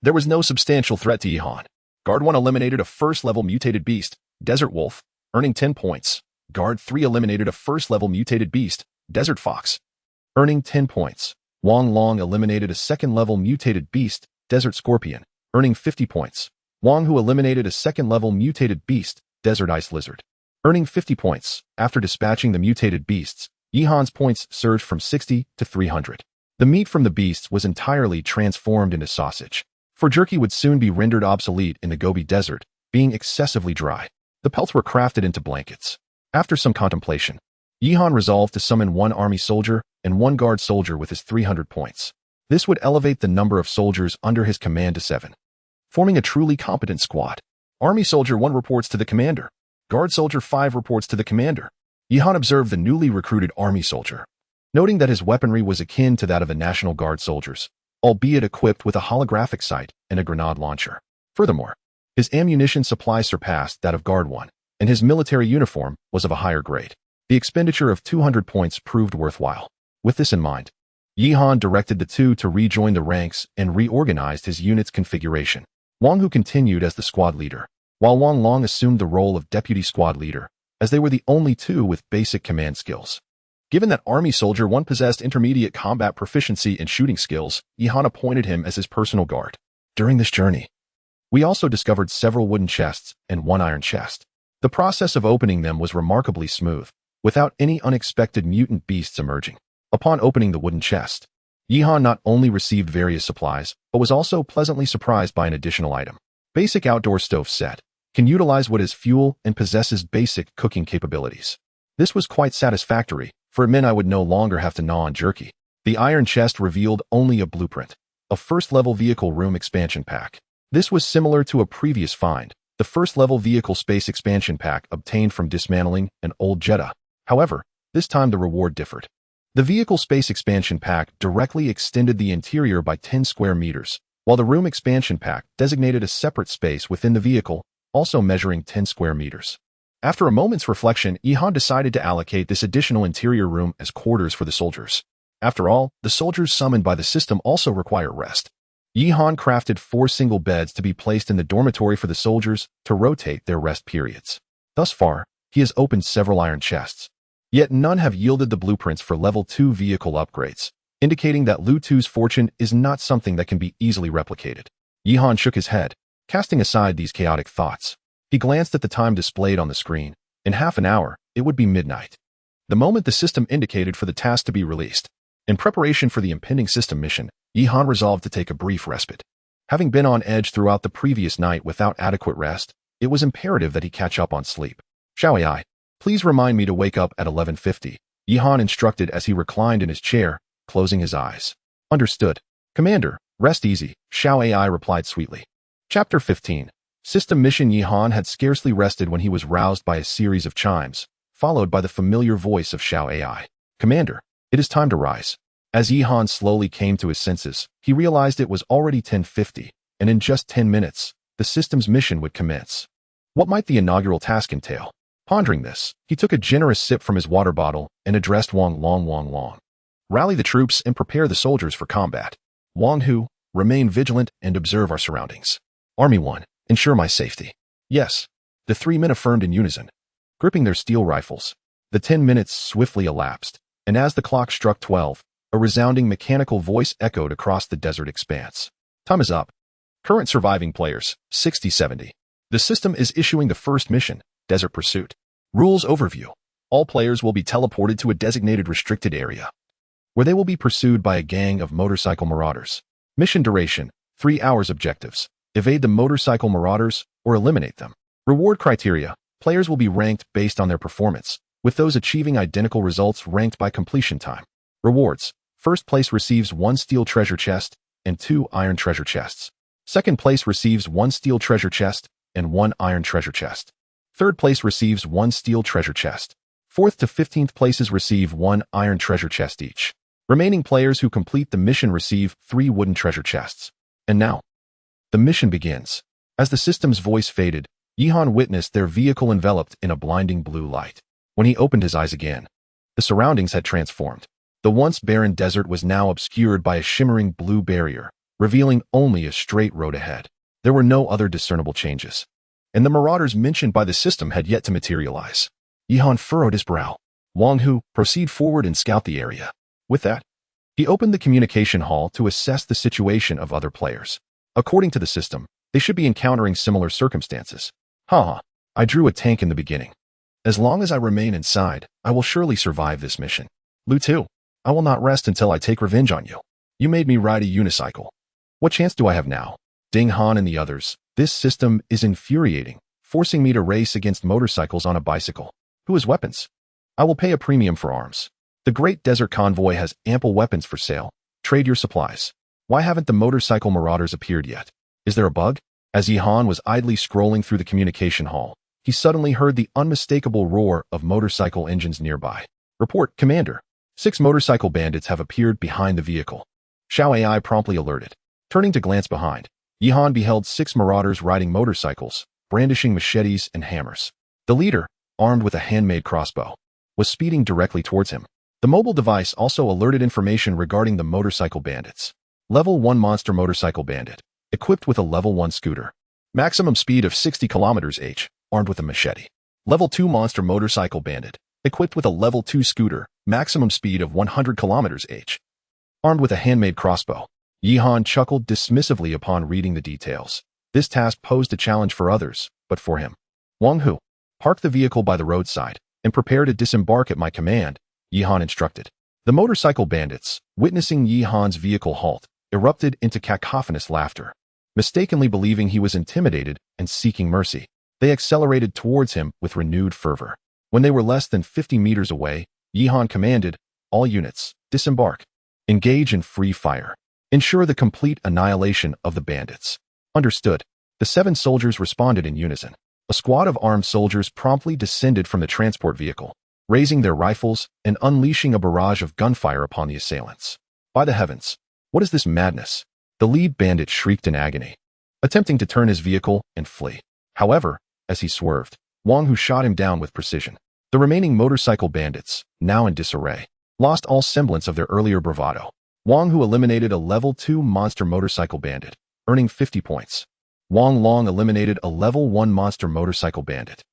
There was no substantial threat to Yihan. Guard 1 eliminated a first-level mutated beast, Desert Wolf, earning 10 points. Guard 3 eliminated a first-level mutated beast, Desert Fox, earning 10 points. Wang Long eliminated a second-level mutated beast, Desert Scorpion, earning 50 points. Wang Hu eliminated a second-level mutated beast, Desert Ice Lizard, earning 50 points. After dispatching the mutated beasts, Yihan's points surged from 60 to 300. The meat from the beasts was entirely transformed into sausage, for jerky would soon be rendered obsolete in the Gobi Desert, being excessively dry. The pelts were crafted into blankets. After some contemplation, Yihan resolved to summon 1 army soldier and 1 guard soldier with his 300 points. This would elevate the number of soldiers under his command to 7, forming a truly competent squad. Army Soldier 1 reports to the commander. Guard Soldier 5 reports to the commander. Yihan observed the newly recruited Army Soldier, noting that his weaponry was akin to that of the National Guard soldiers, albeit equipped with a holographic sight and a grenade launcher. Furthermore, his ammunition supply surpassed that of Guard 1, and his military uniform was of a higher grade. The expenditure of 200 points proved worthwhile. With this in mind, Yihan directed the two to rejoin the ranks and reorganized his unit's configuration. Wang Hu continued as the squad leader, while Wang Long assumed the role of deputy squad leader, as they were the only two with basic command skills. Given that Army Soldier 1 possessed intermediate combat proficiency and shooting skills, Yihan appointed him as his personal guard. During this journey, we also discovered several wooden chests and 1 iron chest. The process of opening them was remarkably smooth, without any unexpected mutant beasts emerging. Upon opening the wooden chest, Yihan not only received various supplies, but was also pleasantly surprised by an additional item. Basic outdoor stove set. Can utilize wood as fuel and possesses basic cooking capabilities. This was quite satisfactory, for it meant I would no longer have to gnaw on jerky. The iron chest revealed only a blueprint, a first-level vehicle room expansion pack. This was similar to a previous find, the first-level vehicle space expansion pack obtained from dismantling an old Jetta. However, this time the reward differed. The vehicle space expansion pack directly extended the interior by 10 square meters, while the room expansion pack designated a separate space within the vehicle, also measuring 10 square meters. After a moment's reflection, Ihan decided to allocate this additional interior room as quarters for the soldiers. After all, the soldiers summoned by the system also require rest. Ihan crafted 4 single beds to be placed in the dormitory for the soldiers to rotate their rest periods. Thus far, he has opened several iron chests. Yet none have yielded the blueprints for level 2 vehicle upgrades, indicating that Lu Tu's fortune is not something that can be easily replicated. Ihan shook his head, casting aside these chaotic thoughts. He glanced at the time displayed on the screen. In half an hour, it would be midnight. The moment the system indicated for the task to be released. In preparation for the impending system mission, Ihan resolved to take a brief respite. Having been on edge throughout the previous night without adequate rest, it was imperative that he catch up on sleep. Xiao AI, please remind me to wake up at 11:50, Ihan instructed as he reclined in his chair, closing his eyes. Understood. Commander, rest easy, Xiao AI replied sweetly. Chapter 15. System Mission. Ihan had scarcely rested when he was roused by a series of chimes, followed by the familiar voice of Xiao AI. Commander, it is time to rise. As Ihan slowly came to his senses, he realized it was already 10:50, and in just 10 minutes, the system's mission would commence. What might the inaugural task entail? Pondering this, he took a generous sip from his water bottle and addressed Wang Long. Rally the troops and prepare the soldiers for combat. Wang Hu, remain vigilant and observe our surroundings. Army 1, ensure my safety. Yes, the 3 men affirmed in unison. Gripping their steel rifles, the 10 minutes swiftly elapsed, and as the clock struck 12, a resounding mechanical voice echoed across the desert expanse. Time is up. Current surviving players, 60-70. The system is issuing the first mission, Desert Pursuit. Rules overview. All players will be teleported to a designated restricted area, where they will be pursued by a gang of motorcycle marauders. Mission duration, 3 hours. Objectives. Evade the motorcycle marauders or eliminate them. Reward criteria. Players will be ranked based on their performance, with those achieving identical results ranked by completion time. Rewards. First place receives 1 steel treasure chest and 2 iron treasure chests. Second place receives 1 steel treasure chest and 1 iron treasure chest. Third place receives 1 steel treasure chest. 4th to 15th places receive 1 iron treasure chest each. Remaining players who complete the mission receive 3 wooden treasure chests. And now, the mission begins. As the system's voice faded, Ihan witnessed their vehicle enveloped in a blinding blue light. When he opened his eyes again, the surroundings had transformed. The once barren desert was now obscured by a shimmering blue barrier, revealing only a straight road ahead. There were no other discernible changes, and the marauders mentioned by the system had yet to materialize. Ihan furrowed his brow. Wang Hu, proceed forward and scout the area. With that, he opened the communication hall to assess the situation of other players. According to the system, they should be encountering similar circumstances. I drew a tank in the beginning. As long as I remain inside, I will surely survive this mission. Lu Tu, I will not rest until I take revenge on you. You made me ride a unicycle. What chance do I have now? Ding Han and the others, this system is infuriating, forcing me to race against motorcycles on a bicycle. Who has weapons? I will pay a premium for arms. The Great Desert Convoy has ample weapons for sale. Trade your supplies. Why haven't the motorcycle marauders appeared yet? Is there a bug? As Ihan was idly scrolling through the communication hall, he suddenly heard the unmistakable roar of motorcycle engines nearby. Report, Commander. 6 motorcycle bandits have appeared behind the vehicle. Xiao AI promptly alerted. Turning to glance behind, Ihan beheld 6 marauders riding motorcycles, brandishing machetes and hammers. The leader, armed with a handmade crossbow, was speeding directly towards him. The mobile device also alerted information regarding the motorcycle bandits. Level 1 monster motorcycle bandit, equipped with a level 1 scooter. Maximum speed of 60 km/h, armed with a machete. Level 2 monster motorcycle bandit, equipped with a level 2 scooter, maximum speed of 100 km/h, armed with a handmade crossbow. Ihan chuckled dismissively upon reading the details. This task posed a challenge for others, but for him. Wang Hu, park the vehicle by the roadside and prepare to disembark at my command, Ihan instructed. The motorcycle bandits, witnessing Yihan's vehicle halt, erupted into cacophonous laughter. Mistakenly believing he was intimidated and seeking mercy, they accelerated towards him with renewed fervor. When they were less than 50 meters away, Yihan commanded, all units, disembark. Engage in free fire. Ensure the complete annihilation of the bandits. Understood. The 7 soldiers responded in unison. A squad of armed soldiers promptly descended from the transport vehicle, raising their rifles and unleashing a barrage of gunfire upon the assailants. By the heavens, what is this madness? The lead bandit shrieked in agony, attempting to turn his vehicle and flee. However, as he swerved, Wang Hu shot him down with precision. The remaining motorcycle bandits, now in disarray, lost all semblance of their earlier bravado. Wang Hu eliminated a level 2 monster motorcycle bandit, earning 50 points. Wang Long eliminated a level 1 monster motorcycle bandit,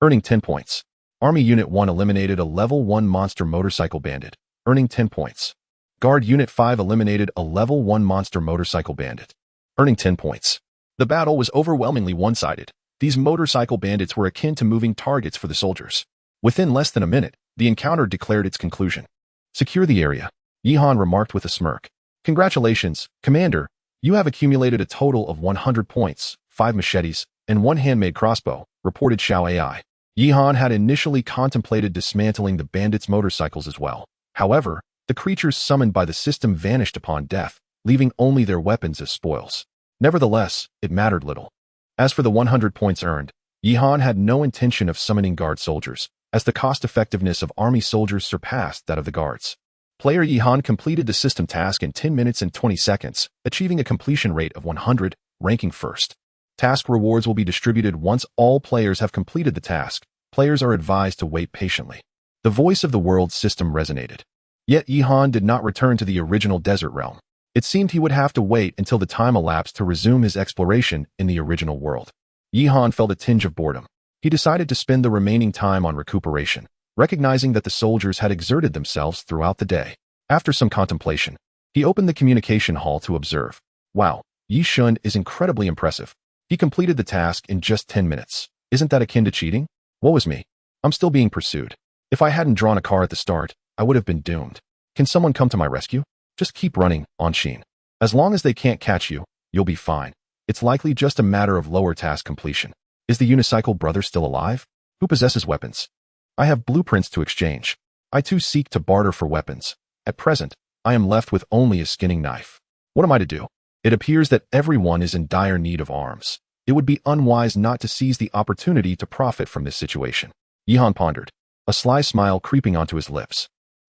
earning 10 points. Army Unit 1 eliminated a level 1 monster motorcycle bandit, earning 10 points. Guard Unit 5 eliminated a level 1 monster motorcycle bandit, earning 10 points. The battle was overwhelmingly one-sided. These motorcycle bandits were akin to moving targets for the soldiers. Within less than a minute, the encounter declared its conclusion. Secure the area, Yi Han remarked with a smirk. Congratulations, Commander. You have accumulated a total of 100 points, 5 machetes, and 1 handmade crossbow, reported Xiao AI. Yi Han had initially contemplated dismantling the bandits' motorcycles as well. However, the creatures summoned by the system vanished upon death, leaving only their weapons as spoils. Nevertheless, it mattered little. As for the 100 points earned, Yi Han had no intention of summoning guard soldiers, as the cost-effectiveness of army soldiers surpassed that of the guards. Player Yi Han completed the system task in 10 minutes and 20 seconds, achieving a completion rate of 100, ranking first. Task rewards will be distributed once all players have completed the task. Players are advised to wait patiently. The voice of the world system resonated. Yet Yi Han did not return to the original desert realm. It seemed he would have to wait until the time elapsed to resume his exploration in the original world. Yi Han felt a tinge of boredom. He decided to spend the remaining time on recuperation, recognizing that the soldiers had exerted themselves throughout the day. After some contemplation, he opened the communication hall to observe. Wow, Yi Shun is incredibly impressive. He completed the task in just 10 minutes. Isn't that akin to cheating? Woe is me. I'm still being pursued. If I hadn't drawn a car at the start, I would have been doomed. Can someone come to my rescue? Just keep running, Anshin. As long as they can't catch you, you'll be fine. It's likely just a matter of lower task completion. Is the unicycle brother still alive? Who possesses weapons? I have blueprints to exchange. I too seek to barter for weapons. At present, I am left with only a skinning knife. What am I to do? It appears that everyone is in dire need of arms. It would be unwise not to seize the opportunity to profit from this situation. Yi Han pondered, a sly smile creeping onto his lips.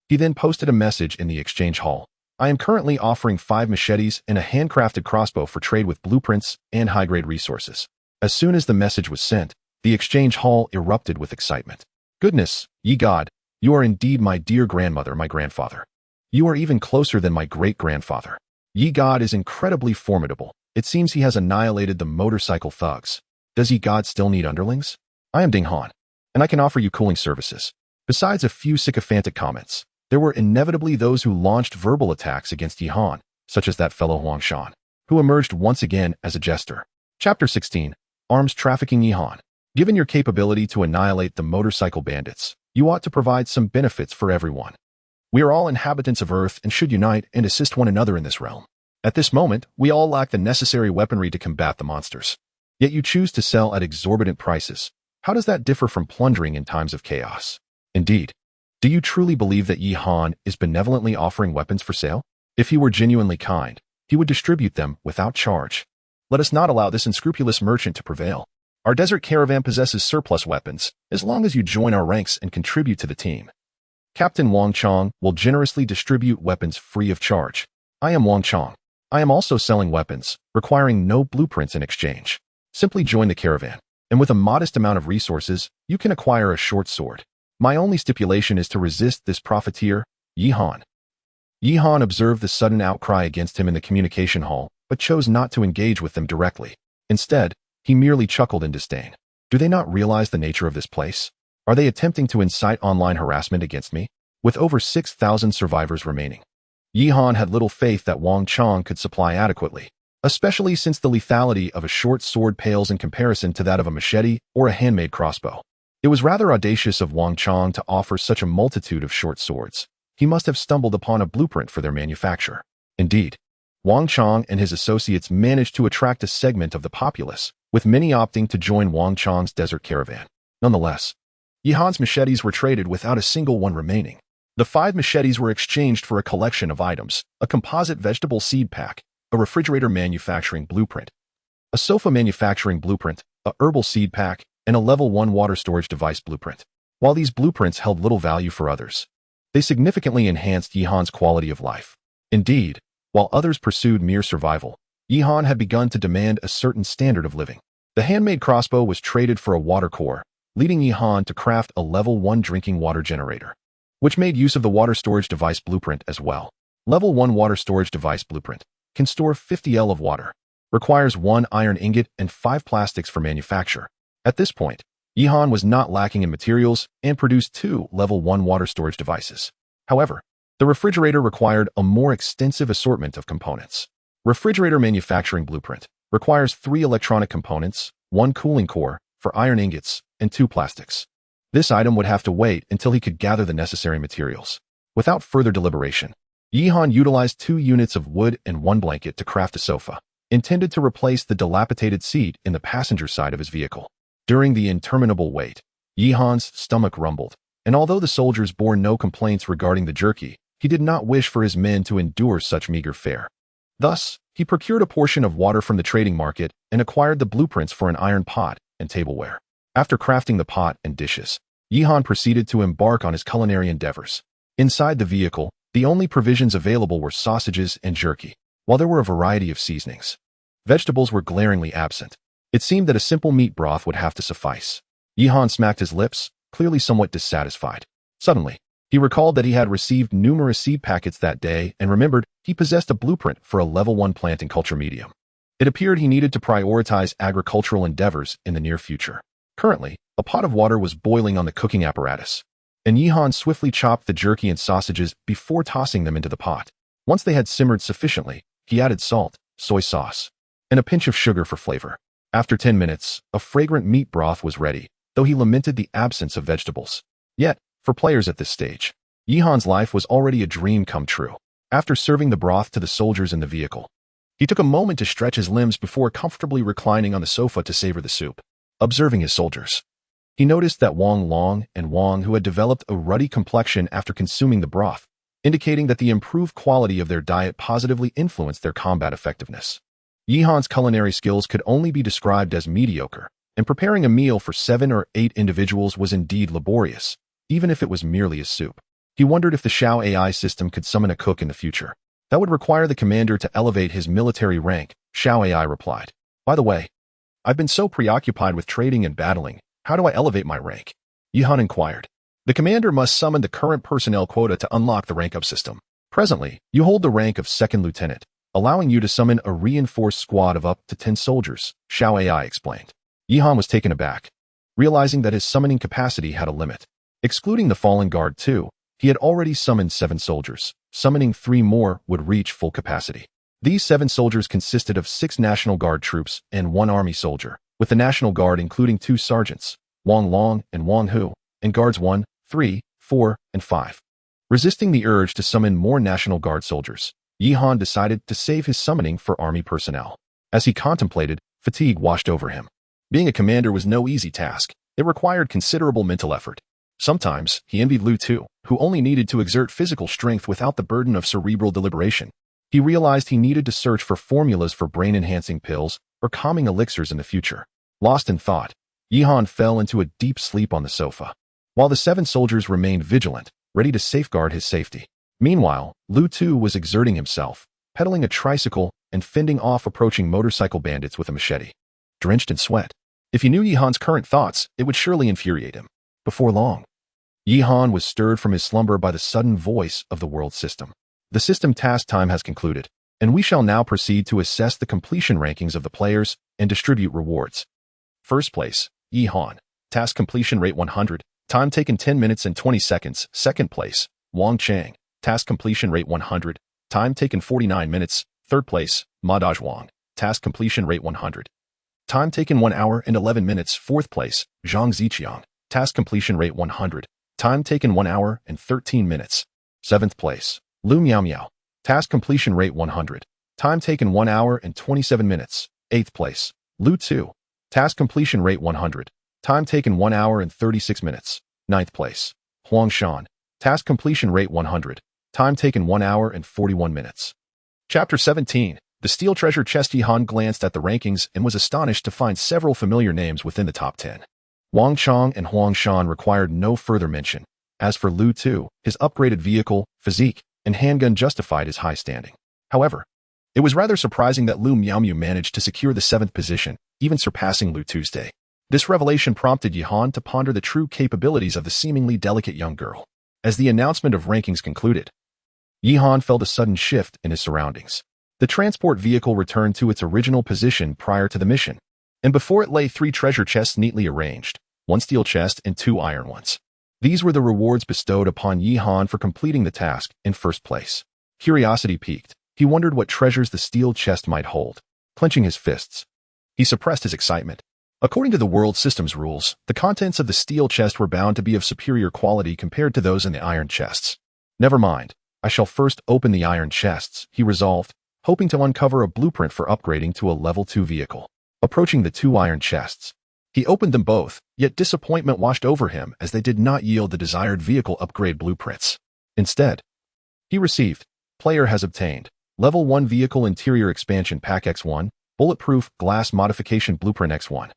He then posted a message in the exchange hall. I am currently offering 5 machetes and a handcrafted crossbow for trade with blueprints and high-grade resources. As soon as the message was sent, the exchange hall erupted with excitement. Goodness, ye God, you are indeed my dear grandmother, my grandfather. You are even closer than my great-grandfather. Ye God is incredibly formidable. It seems he has annihilated the motorcycle thugs. Does Ye God still need underlings? I am Ding Han, and I can offer you cooling services. Besides a few sycophantic comments, there were inevitably those who launched verbal attacks against Yi Han, such as that fellow Huang Shan, who emerged once again as a jester. Chapter 16. Arms Trafficking Yi Han. Given your capability to annihilate the motorcycle bandits, you ought to provide some benefits for everyone. We are all inhabitants of Earth and should unite and assist one another in this realm. At this moment, we all lack the necessary weaponry to combat the monsters. Yet you choose to sell at exorbitant prices. How does that differ from plundering in times of chaos? Indeed, do you truly believe that Yi Han is benevolently offering weapons for sale? If he were genuinely kind, he would distribute them without charge. Let us not allow this unscrupulous merchant to prevail. Our desert caravan possesses surplus weapons, as long as you join our ranks and contribute to the team. Captain Wang Chong will generously distribute weapons free of charge. I am Wang Chong. I am also selling weapons, requiring no blueprints in exchange. Simply join the caravan, and with a modest amount of resources, you can acquire a short sword. My only stipulation is to resist this profiteer, Yi Han. Yi Han observed the sudden outcry against him in the communication hall, but chose not to engage with them directly. Instead, he merely chuckled in disdain. Do they not realize the nature of this place? Are they attempting to incite online harassment against me? With over 6,000 survivors remaining, Yi Han had little faith that Wang Chong could supply adequately, especially since the lethality of a short sword pales in comparison to that of a machete or a handmade crossbow. It was rather audacious of Wang Chong to offer such a multitude of short swords. He must have stumbled upon a blueprint for their manufacture. Indeed, Wang Chong and his associates managed to attract a segment of the populace, with many opting to join Wang Chong's desert caravan. Nonetheless, Yi Han's machetes were traded without a single one remaining. The 5 machetes were exchanged for a collection of items, a composite vegetable seed pack, a refrigerator manufacturing blueprint, a sofa manufacturing blueprint, a herbal seed pack, and a level 1 water storage device blueprint. While these blueprints held little value for others, they significantly enhanced Yihan's quality of life. Indeed, while others pursued mere survival, Yihan had begun to demand a certain standard of living. The handmade crossbow was traded for a water core, leading Yihan to craft a level 1 drinking water generator, which made use of the water storage device blueprint as well. Level 1 water storage device blueprint can store 50 L of water, requires 1 iron ingot and 5 plastics for manufacture. At this point, Yihan was not lacking in materials and produced 2 level 1 water storage devices. However, the refrigerator required a more extensive assortment of components. Refrigerator manufacturing blueprint requires 3 electronic components, 1 cooling core for iron ingots, and 2 plastics. This item would have to wait until he could gather the necessary materials. Without further deliberation, Yihan utilized 2 units of wood and 1 blanket to craft a sofa, intended to replace the dilapidated seat in the passenger side of his vehicle. During the interminable wait, Yihan's stomach rumbled, and although the soldiers bore no complaints regarding the jerky, he did not wish for his men to endure such meager fare. Thus, he procured a portion of water from the trading market and acquired the blueprints for an iron pot and tableware. After crafting the pot and dishes, Yihan proceeded to embark on his culinary endeavors. Inside the vehicle, the only provisions available were sausages and jerky, while there were a variety of seasonings. Vegetables were glaringly absent. It seemed that a simple meat broth would have to suffice. Yihan smacked his lips, clearly somewhat dissatisfied. Suddenly, he recalled that he had received numerous seed packets that day and remembered he possessed a blueprint for a level 1 plant and culture medium. It appeared he needed to prioritize agricultural endeavors in the near future. Currently, a pot of water was boiling on the cooking apparatus, and Yihan swiftly chopped the jerky and sausages before tossing them into the pot. Once they had simmered sufficiently, he added salt, soy sauce, and a pinch of sugar for flavor. After 10 minutes, a fragrant meat broth was ready, though he lamented the absence of vegetables. Yet, for players at this stage, Yihan's life was already a dream come true. After serving the broth to the soldiers in the vehicle, he took a moment to stretch his limbs before comfortably reclining on the sofa to savor the soup. Observing his soldiers, he noticed that Wang Long and Wang Hu had developed a ruddy complexion after consuming the broth, indicating that the improved quality of their diet positively influenced their combat effectiveness. Yihan's culinary skills could only be described as mediocre, and preparing a meal for 7 or 8 individuals was indeed laborious, even if it was merely a soup. He wondered if the Xiao AI system could summon a cook in the future. That would require the commander to elevate his military rank, Xiao AI replied. By the way, I've been so preoccupied with trading and battling, how do I elevate my rank? Yihan inquired. The commander must summon the current personnel quota to unlock the rank-up system. Presently, you hold the rank of 2nd lieutenant, allowing you to summon a reinforced squad of up to 10 soldiers, Xiao AI explained. Yihan was taken aback, realizing that his summoning capacity had a limit. Excluding the fallen guard too, he had already summoned 7 soldiers. Summoning 3 more would reach full capacity. These 7 soldiers consisted of 6 National Guard troops and 1 army soldier, with the National Guard including 2 sergeants, Wang Long and Wang Hu, and guards 1, 3, 4, and 5. Resisting the urge to summon more National Guard soldiers, Yihan decided to save his summoning for army personnel. As he contemplated, fatigue washed over him. Being a commander was no easy task. It required considerable mental effort. Sometimes, he envied Lu Tu, who only needed to exert physical strength without the burden of cerebral deliberation. He realized he needed to search for formulas for brain-enhancing pills or calming elixirs in the future. Lost in thought, Yihan fell into a deep sleep on the sofa, while the 7 soldiers remained vigilant, ready to safeguard his safety. Meanwhile, Lu Tu was exerting himself, pedaling a tricycle and fending off approaching motorcycle bandits with a machete. Drenched in sweat, if he knew Yihan's current thoughts, it would surely infuriate him. Before long, Yihan was stirred from his slumber by the sudden voice of the world system. The system task time has concluded, and we shall now proceed to assess the completion rankings of the players and distribute rewards. First place, Yihan. Task completion rate 100. Time taken 10 minutes and 20 seconds. Second place, Wang Chang. Task completion rate 100. Time taken 49 minutes. Third place, Ma Dazhuang. Task completion rate 100. Time taken 1 hour and 11 minutes. Fourth place, Zhang Ziqiang. Task completion rate 100. Time taken 1 hour and 13 minutes. Seventh place, Lu Miao Miao. Task completion rate 100. Time taken 1 hour and 27 minutes. Eighth place, Lu Tu. Task completion rate 100. Time taken 1 hour and 36 minutes. Ninth place, Huang Shan. Task completion rate 100. Time taken 1 hour and 41 minutes. Chapter 17. The steel treasure chest. Yihan glanced at the rankings and was astonished to find several familiar names within the top 10. Wang Chong and Huang Shan required no further mention. As for Lu Tu, his upgraded vehicle, physique, and handgun justified his high standing. However, it was rather surprising that Lu Miaomu managed to secure the 7th position, even surpassing Lu Tuesday. This revelation prompted Yihan to ponder the true capabilities of the seemingly delicate young girl. As the announcement of rankings concluded, Yihan felt a sudden shift in his surroundings. The transport vehicle returned to its original position prior to the mission, and before it lay 3 treasure chests neatly arranged, 1 steel chest and 2 iron ones. These were the rewards bestowed upon Yihan for completing the task in first place. Curiosity piqued. He wondered what treasures the steel chest might hold. Clenching his fists, he suppressed his excitement. According to the world systems rules, the contents of the steel chest were bound to be of superior quality compared to those in the iron chests. Never mind, I shall first open the iron chests, he resolved, hoping to uncover a blueprint for upgrading to a level 2 vehicle. Approaching the 2 iron chests, he opened them both, yet disappointment washed over him as they did not yield the desired vehicle upgrade blueprints. Instead, he received, player has obtained, level 1 vehicle interior expansion pack X1, bulletproof glass modification blueprint X1.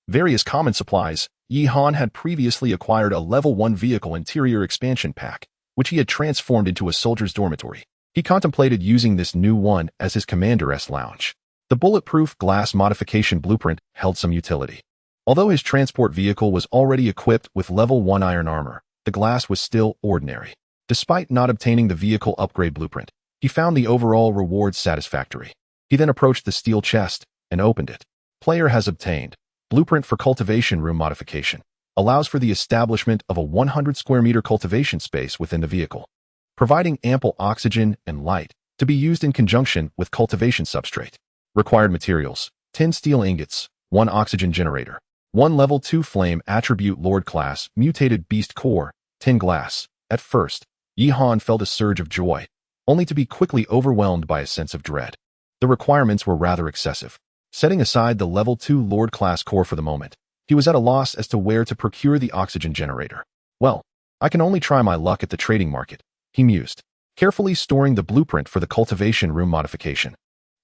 Various common supplies. Yihan had previously acquired a level 1 vehicle interior expansion pack, which he had transformed into a soldier's dormitory. He contemplated using this new one as his commander's lounge. The bulletproof glass modification blueprint held some utility. Although his transport vehicle was already equipped with level 1 iron armor, the glass was still ordinary. Despite not obtaining the vehicle upgrade blueprint, he found the overall reward satisfactory. He then approached the steel chest and opened it. Player has obtained blueprint for cultivation room modification. Allows for the establishment of a 100 square meter cultivation space within the vehicle, providing ample oxygen and light to be used in conjunction with cultivation substrate. Required materials: 10 steel ingots, 1 oxygen generator, 1 level 2 flame attribute lord class mutated beast core, 10 glass. At first, Yihan felt a surge of joy, only to be quickly overwhelmed by a sense of dread. The requirements were rather excessive. Setting aside the level 2 lord class core for the moment, he was at a loss as to where to procure the oxygen generator. Well, I can only try my luck at the trading market, he mused, carefully storing the blueprint for the cultivation room modification.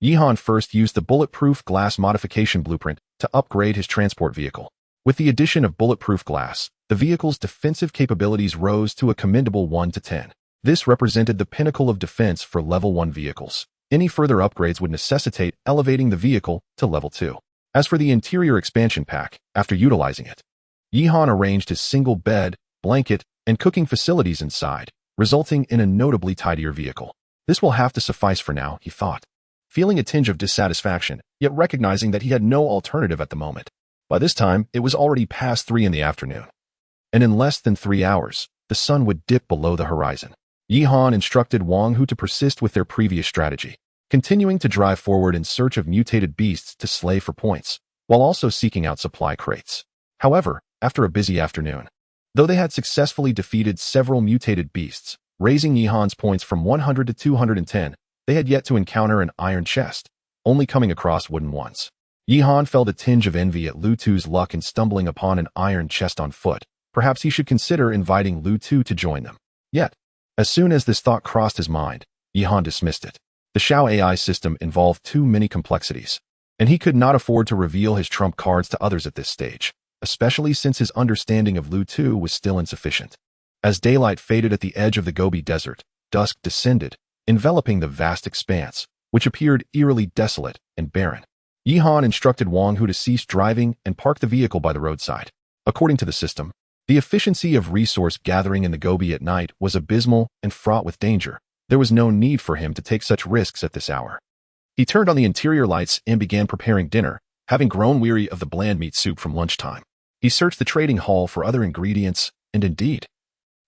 Yihan first used the bulletproof glass modification blueprint to upgrade his transport vehicle. With the addition of bulletproof glass, the vehicle's defensive capabilities rose to a commendable 1 to 10. This represented the pinnacle of defense for level 1 vehicles. Any further upgrades would necessitate elevating the vehicle to level 2. As for the interior expansion pack, after utilizing it, Yihan arranged his single bed, blanket, and cooking facilities inside, resulting in a notably tidier vehicle. This will have to suffice for now, he thought, feeling a tinge of dissatisfaction, yet recognizing that he had no alternative at the moment. By this time, it was already past 3 in the afternoon, and in less than 3 hours, the sun would dip below the horizon. Yihan instructed Wang Hu to persist with their previous strategy, continuing to drive forward in search of mutated beasts to slay for points, while also seeking out supply crates. However, after a busy afternoon, though they had successfully defeated several mutated beasts, raising Yihan's points from 100 to 210, they had yet to encounter an iron chest, only coming across wooden ones. Yihan felt a tinge of envy at Lu Tu's luck in stumbling upon an iron chest on foot. Perhaps he should consider inviting Lu Tu to join them. Yet, as soon as this thought crossed his mind, Yihan dismissed it. The Xiao AI system involved too many complexities, and he could not afford to reveal his trump cards to others at this stage, especially since his understanding of Lu Tu was still insufficient. As daylight faded at the edge of the Gobi Desert, dusk descended, enveloping the vast expanse, which appeared eerily desolate and barren. Yihan instructed Wang Hu to cease driving and park the vehicle by the roadside. According to the system, the efficiency of resource gathering in the Gobi at night was abysmal and fraught with danger. There was no need for him to take such risks at this hour. He turned on the interior lights and began preparing dinner, having grown weary of the bland meat soup from lunchtime. He searched the trading hall for other ingredients, and indeed,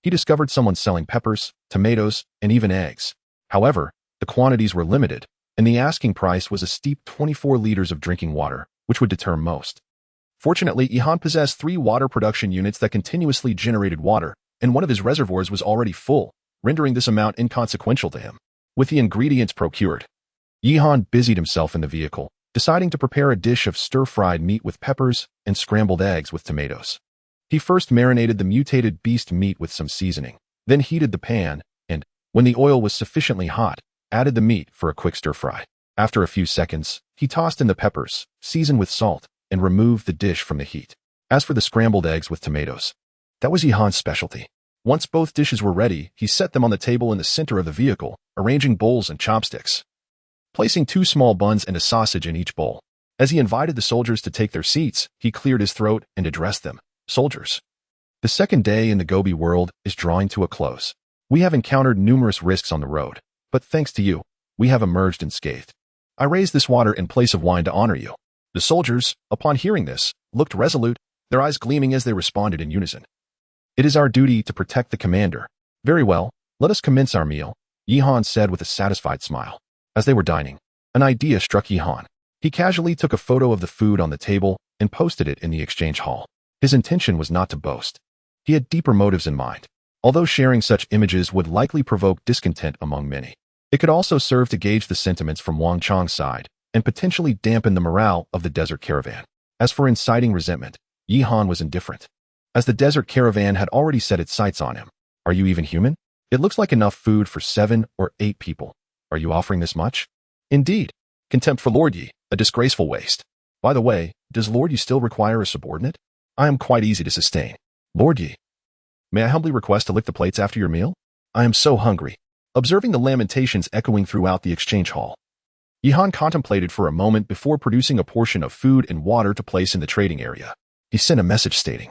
he discovered someone selling peppers, tomatoes, and even eggs. However, the quantities were limited, and the asking price was a steep 24 liters of drinking water, which would deter most. Fortunately, Yihan possessed 3 water production units that continuously generated water, and one of his reservoirs was already full, rendering this amount inconsequential to him. With the ingredients procured, Yihan busied himself in the vehicle, deciding to prepare a dish of stir-fried meat with peppers and scrambled eggs with tomatoes. He first marinated the mutated beast meat with some seasoning, then heated the pan, and, when the oil was sufficiently hot, added the meat for a quick stir-fry. After a few seconds, he tossed in the peppers, seasoned with salt, and removed the dish from the heat. As for the scrambled eggs with tomatoes, that was Yihan's specialty. Once both dishes were ready, he set them on the table in the center of the vehicle, arranging bowls and chopsticks, placing 2 small buns and a sausage in each bowl. As he invited the soldiers to take their seats, he cleared his throat and addressed them. Soldiers, the second day in the Gobi world is drawing to a close. We have encountered numerous risks on the road, but thanks to you, we have emerged unscathed. I raise this water in place of wine to honor you. The soldiers, upon hearing this, looked resolute, their eyes gleaming as they responded in unison. It is our duty to protect the commander. Very well, let us commence our meal, Yihan said with a satisfied smile. As they were dining, an idea struck Yihan. He casually took a photo of the food on the table and posted it in the exchange hall. His intention was not to boast. He had deeper motives in mind. Although sharing such images would likely provoke discontent among many, it could also serve to gauge the sentiments from Wang Chang's side and potentially dampen the morale of the desert caravan. As for inciting resentment, Yihan was indifferent, as the desert caravan had already set its sights on him. Are you even human? It looks like enough food for 7 or 8 people. Are you offering this much? Indeed. Contempt for Lord Yi, a disgraceful waste. By the way, does Lord Yi still require a subordinate? I am quite easy to sustain. Lord Yi, may I humbly request to lick the plates after your meal? I am so hungry. Observing the lamentations echoing throughout the exchange hall, Yihan contemplated for a moment before producing a portion of food and water to place in the trading area. He sent a message stating,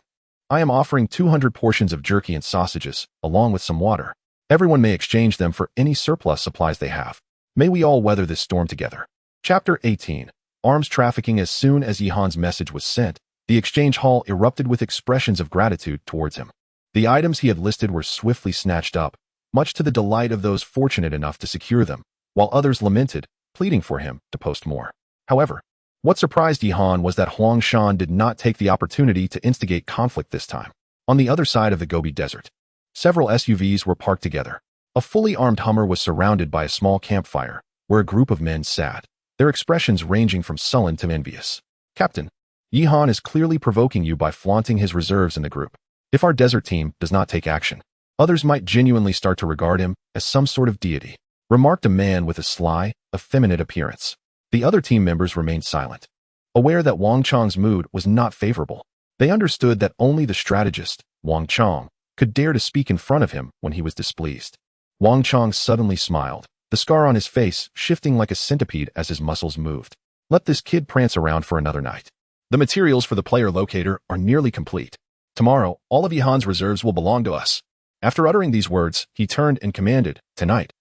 I am offering 200 portions of jerky and sausages, along with some water. Everyone may exchange them for any surplus supplies they have. May we all weather this storm together. Chapter 18. Arms trafficking. As soon as Yihan's message was sent, the exchange hall erupted with expressions of gratitude towards him. The items he had listed were swiftly snatched up, much to the delight of those fortunate enough to secure them, while others lamented, pleading for him to post more. However, what surprised Yihan was that Huang Shan did not take the opportunity to instigate conflict this time. On the other side of the Gobi Desert, several SUVs were parked together. A fully armed Hummer was surrounded by a small campfire, where a group of men sat, their expressions ranging from sullen to envious. Captain, Yihan is clearly provoking you by flaunting his reserves in the group. If our desert team does not take action, others might genuinely start to regard him as some sort of deity, remarked a man with a sly, effeminate appearance. The other team members remained silent, aware that Wang Chang's mood was not favorable. They understood that only the strategist, Wang Chang, could dare to speak in front of him when he was displeased. Wang Chang suddenly smiled, the scar on his face shifting like a centipede as his muscles moved. Let this kid prance around for another night. The materials for the player locator are nearly complete. Tomorrow, all of Yihan's reserves will belong to us. After uttering these words, he turned and commanded, Tonight,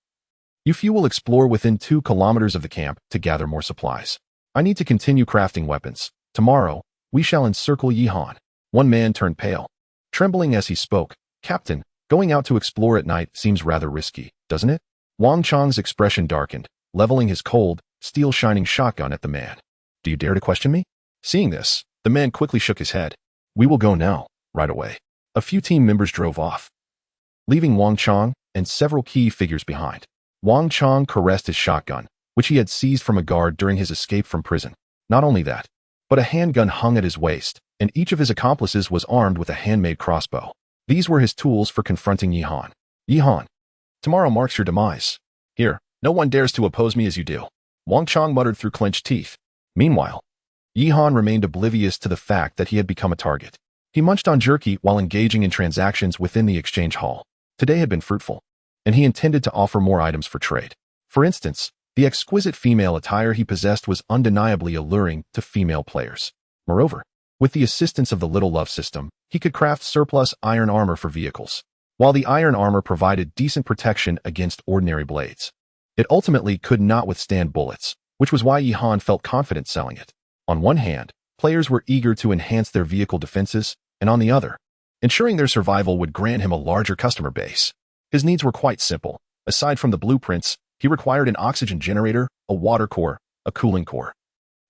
you few will explore within 2 kilometers of the camp to gather more supplies. I need to continue crafting weapons. Tomorrow, we shall encircle Yihan. One man turned pale, trembling as he spoke. Captain, going out to explore at night seems rather risky, doesn't it? Wang Chang's expression darkened, leveling his cold, steel-shining shotgun at the man. Do you dare to question me? Seeing this, the man quickly shook his head. We will go now, right away. A few team members drove off, leaving Wang Chang and several key figures behind. Wang Chang caressed his shotgun, which he had seized from a guard during his escape from prison. Not only that, but a handgun hung at his waist, and each of his accomplices was armed with a handmade crossbow. These were his tools for confronting Yihan. Yihan, tomorrow marks your demise. Here, no one dares to oppose me as you do, Wang Chang muttered through clenched teeth. Meanwhile, Yihan remained oblivious to the fact that he had become a target. He munched on jerky while engaging in transactions within the exchange hall. Today had been fruitful, and he intended to offer more items for trade. For instance, the exquisite female attire he possessed was undeniably alluring to female players. Moreover, with the assistance of the Little Love system, he could craft surplus iron armor for vehicles. While the iron armor provided decent protection against ordinary blades, it ultimately could not withstand bullets, which was why Yihan felt confident selling it. On one hand, players were eager to enhance their vehicle defenses, and on the other, ensuring their survival would grant him a larger customer base. His needs were quite simple. Aside from the blueprints, he required an oxygen generator, a water core, a cooling core,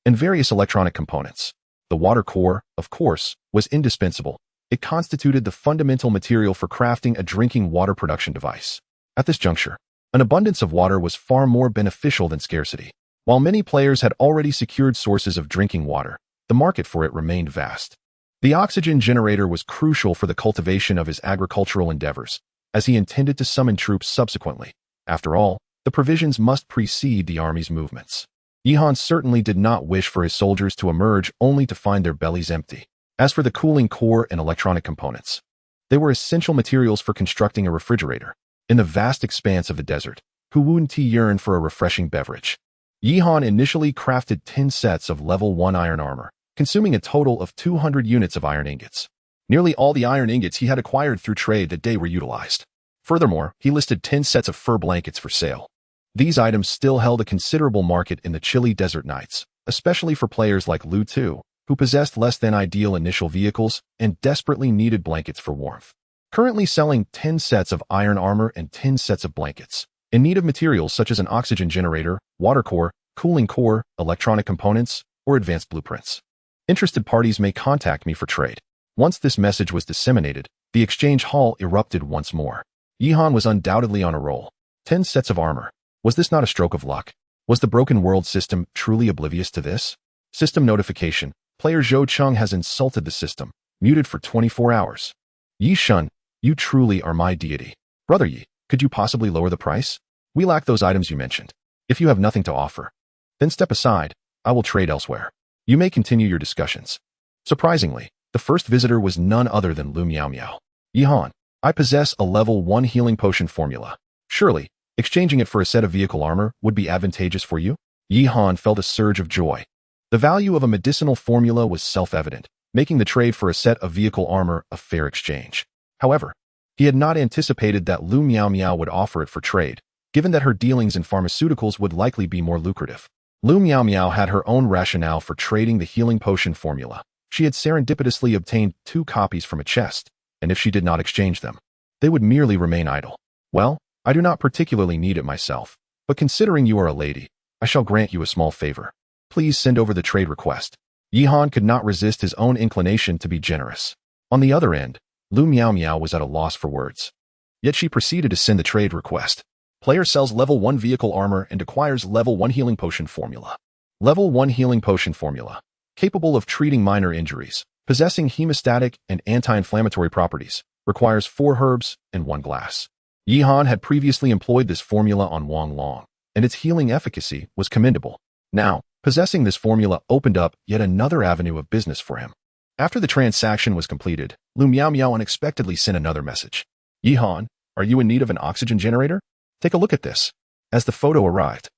and various electronic components. The water core, of course, was indispensable. It constituted the fundamental material for crafting a drinking water production device. At this juncture, an abundance of water was far more beneficial than scarcity. While many players had already secured sources of drinking water, the market for it remained vast. The oxygen generator was crucial for the cultivation of his agricultural endeavors, as he intended to summon troops subsequently. After all, the provisions must precede the army's movements. Yihan certainly did not wish for his soldiers to emerge only to find their bellies empty. As for the cooling core and electronic components, they were essential materials for constructing a refrigerator. In the vast expanse of the desert, who wouldn't yearn for a refreshing beverage? Yihan initially crafted 10 sets of level 1 iron armor, consuming a total of 200 units of iron ingots. Nearly all the iron ingots he had acquired through trade that day were utilized. Furthermore, he listed 10 sets of fur blankets for sale. These items still held a considerable market in the chilly desert nights, especially for players like Lu Tu, who possessed less than ideal initial vehicles and desperately needed blankets for warmth. Currently selling 10 sets of iron armor and 10 sets of blankets, in need of materials such as an oxygen generator, water core, cooling core, electronic components, or advanced blueprints. Interested parties may contact me for trade. Once this message was disseminated, the exchange hall erupted once more. Yihan was undoubtedly on a roll. 10 sets of armor. Was this not a stroke of luck? Was the broken world system truly oblivious to this? System notification. Player Zhou Cheng has insulted the system. Muted for 24 hours. Yi Shun, you truly are my deity. Brother Yi, could you possibly lower the price? We lack those items you mentioned. If you have nothing to offer, then step aside. I will trade elsewhere. You may continue your discussions. Surprisingly, the first visitor was none other than Lu Miao Miao. Yihan, I possess a level 1 healing potion formula. Surely, exchanging it for a set of vehicle armor would be advantageous for you? Yihan felt a surge of joy. The value of a medicinal formula was self-evident, making the trade for a set of vehicle armor a fair exchange. However, he had not anticipated that Lu Miao Miao would offer it for trade, given that her dealings in pharmaceuticals would likely be more lucrative. Lu Miao Miao had her own rationale for trading the healing potion formula. She had serendipitously obtained 2 copies from a chest, and if she did not exchange them, they would merely remain idle. Well, I do not particularly need it myself, but considering you are a lady, I shall grant you a small favor. Please send over the trade request. Yihan could not resist his own inclination to be generous. On the other end, Lu Miao Miao was at a loss for words. Yet she proceeded to send the trade request. Player sells level 1 vehicle armor and acquires level 1 healing potion formula. Level 1 healing potion formula. Capable of treating minor injuries, possessing hemostatic and anti-inflammatory properties, requires 4 herbs and 1 glass. Yihan had previously employed this formula on Wang Long, and its healing efficacy was commendable. Now, possessing this formula opened up yet another avenue of business for him. After the transaction was completed, Lu Miao Miao unexpectedly sent another message. Yihan, are you in need of an oxygen generator? Take a look at this. As the photo arrived,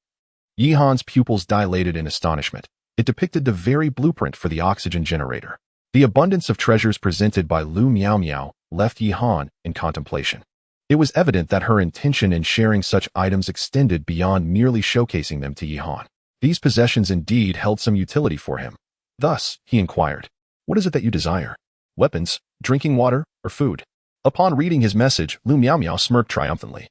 Yihan's pupils dilated in astonishment. It depicted the very blueprint for the oxygen generator. The abundance of treasures presented by Lu Miao Miao left Yihan in contemplation. It was evident that her intention in sharing such items extended beyond merely showcasing them to Yihan. These possessions indeed held some utility for him. Thus, he inquired, what is it that you desire? Weapons, drinking water, or food? Upon reading his message, Lu Miao Miao smirked triumphantly,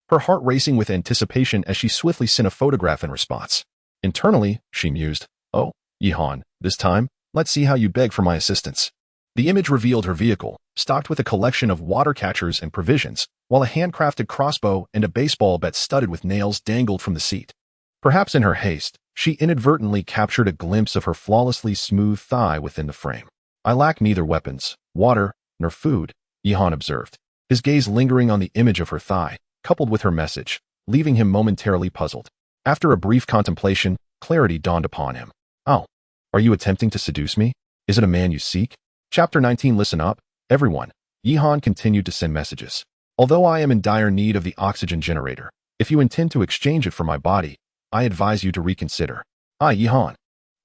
her heart racing with anticipation as she swiftly sent a photograph in response. Internally, she mused, oh, Yihan, this time, let's see how you beg for my assistance. The image revealed her vehicle, stocked with a collection of water catchers and provisions, while a handcrafted crossbow and a baseball bat studded with nails dangled from the seat. Perhaps in her haste, she inadvertently captured a glimpse of her flawlessly smooth thigh within the frame. I lack neither weapons, water, nor food, Yihan observed, his gaze lingering on the image of her thigh, coupled with her message, leaving him momentarily puzzled. After a brief contemplation, clarity dawned upon him. Oh, are you attempting to seduce me? Is it a man you seek? Chapter 19. Listen up, everyone. Yihan continued to send messages. Although I am in dire need of the oxygen generator, if you intend to exchange it for my body, I advise you to reconsider. I, Yihan,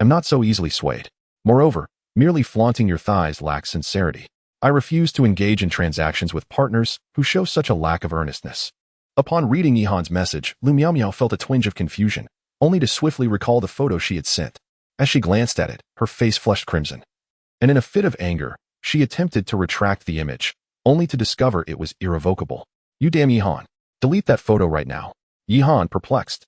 am not so easily swayed. Moreover, merely flaunting your thighs lacks sincerity. I refuse to engage in transactions with partners who show such a lack of earnestness. Upon reading Yihan's message, Lu Miao Miao felt a twinge of confusion, only to swiftly recall the photo she had sent. As she glanced at it, her face flushed crimson, and in a fit of anger, she attempted to retract the image, only to discover it was irrevocable. You damn Yihan, delete that photo right now. Yihan, perplexed,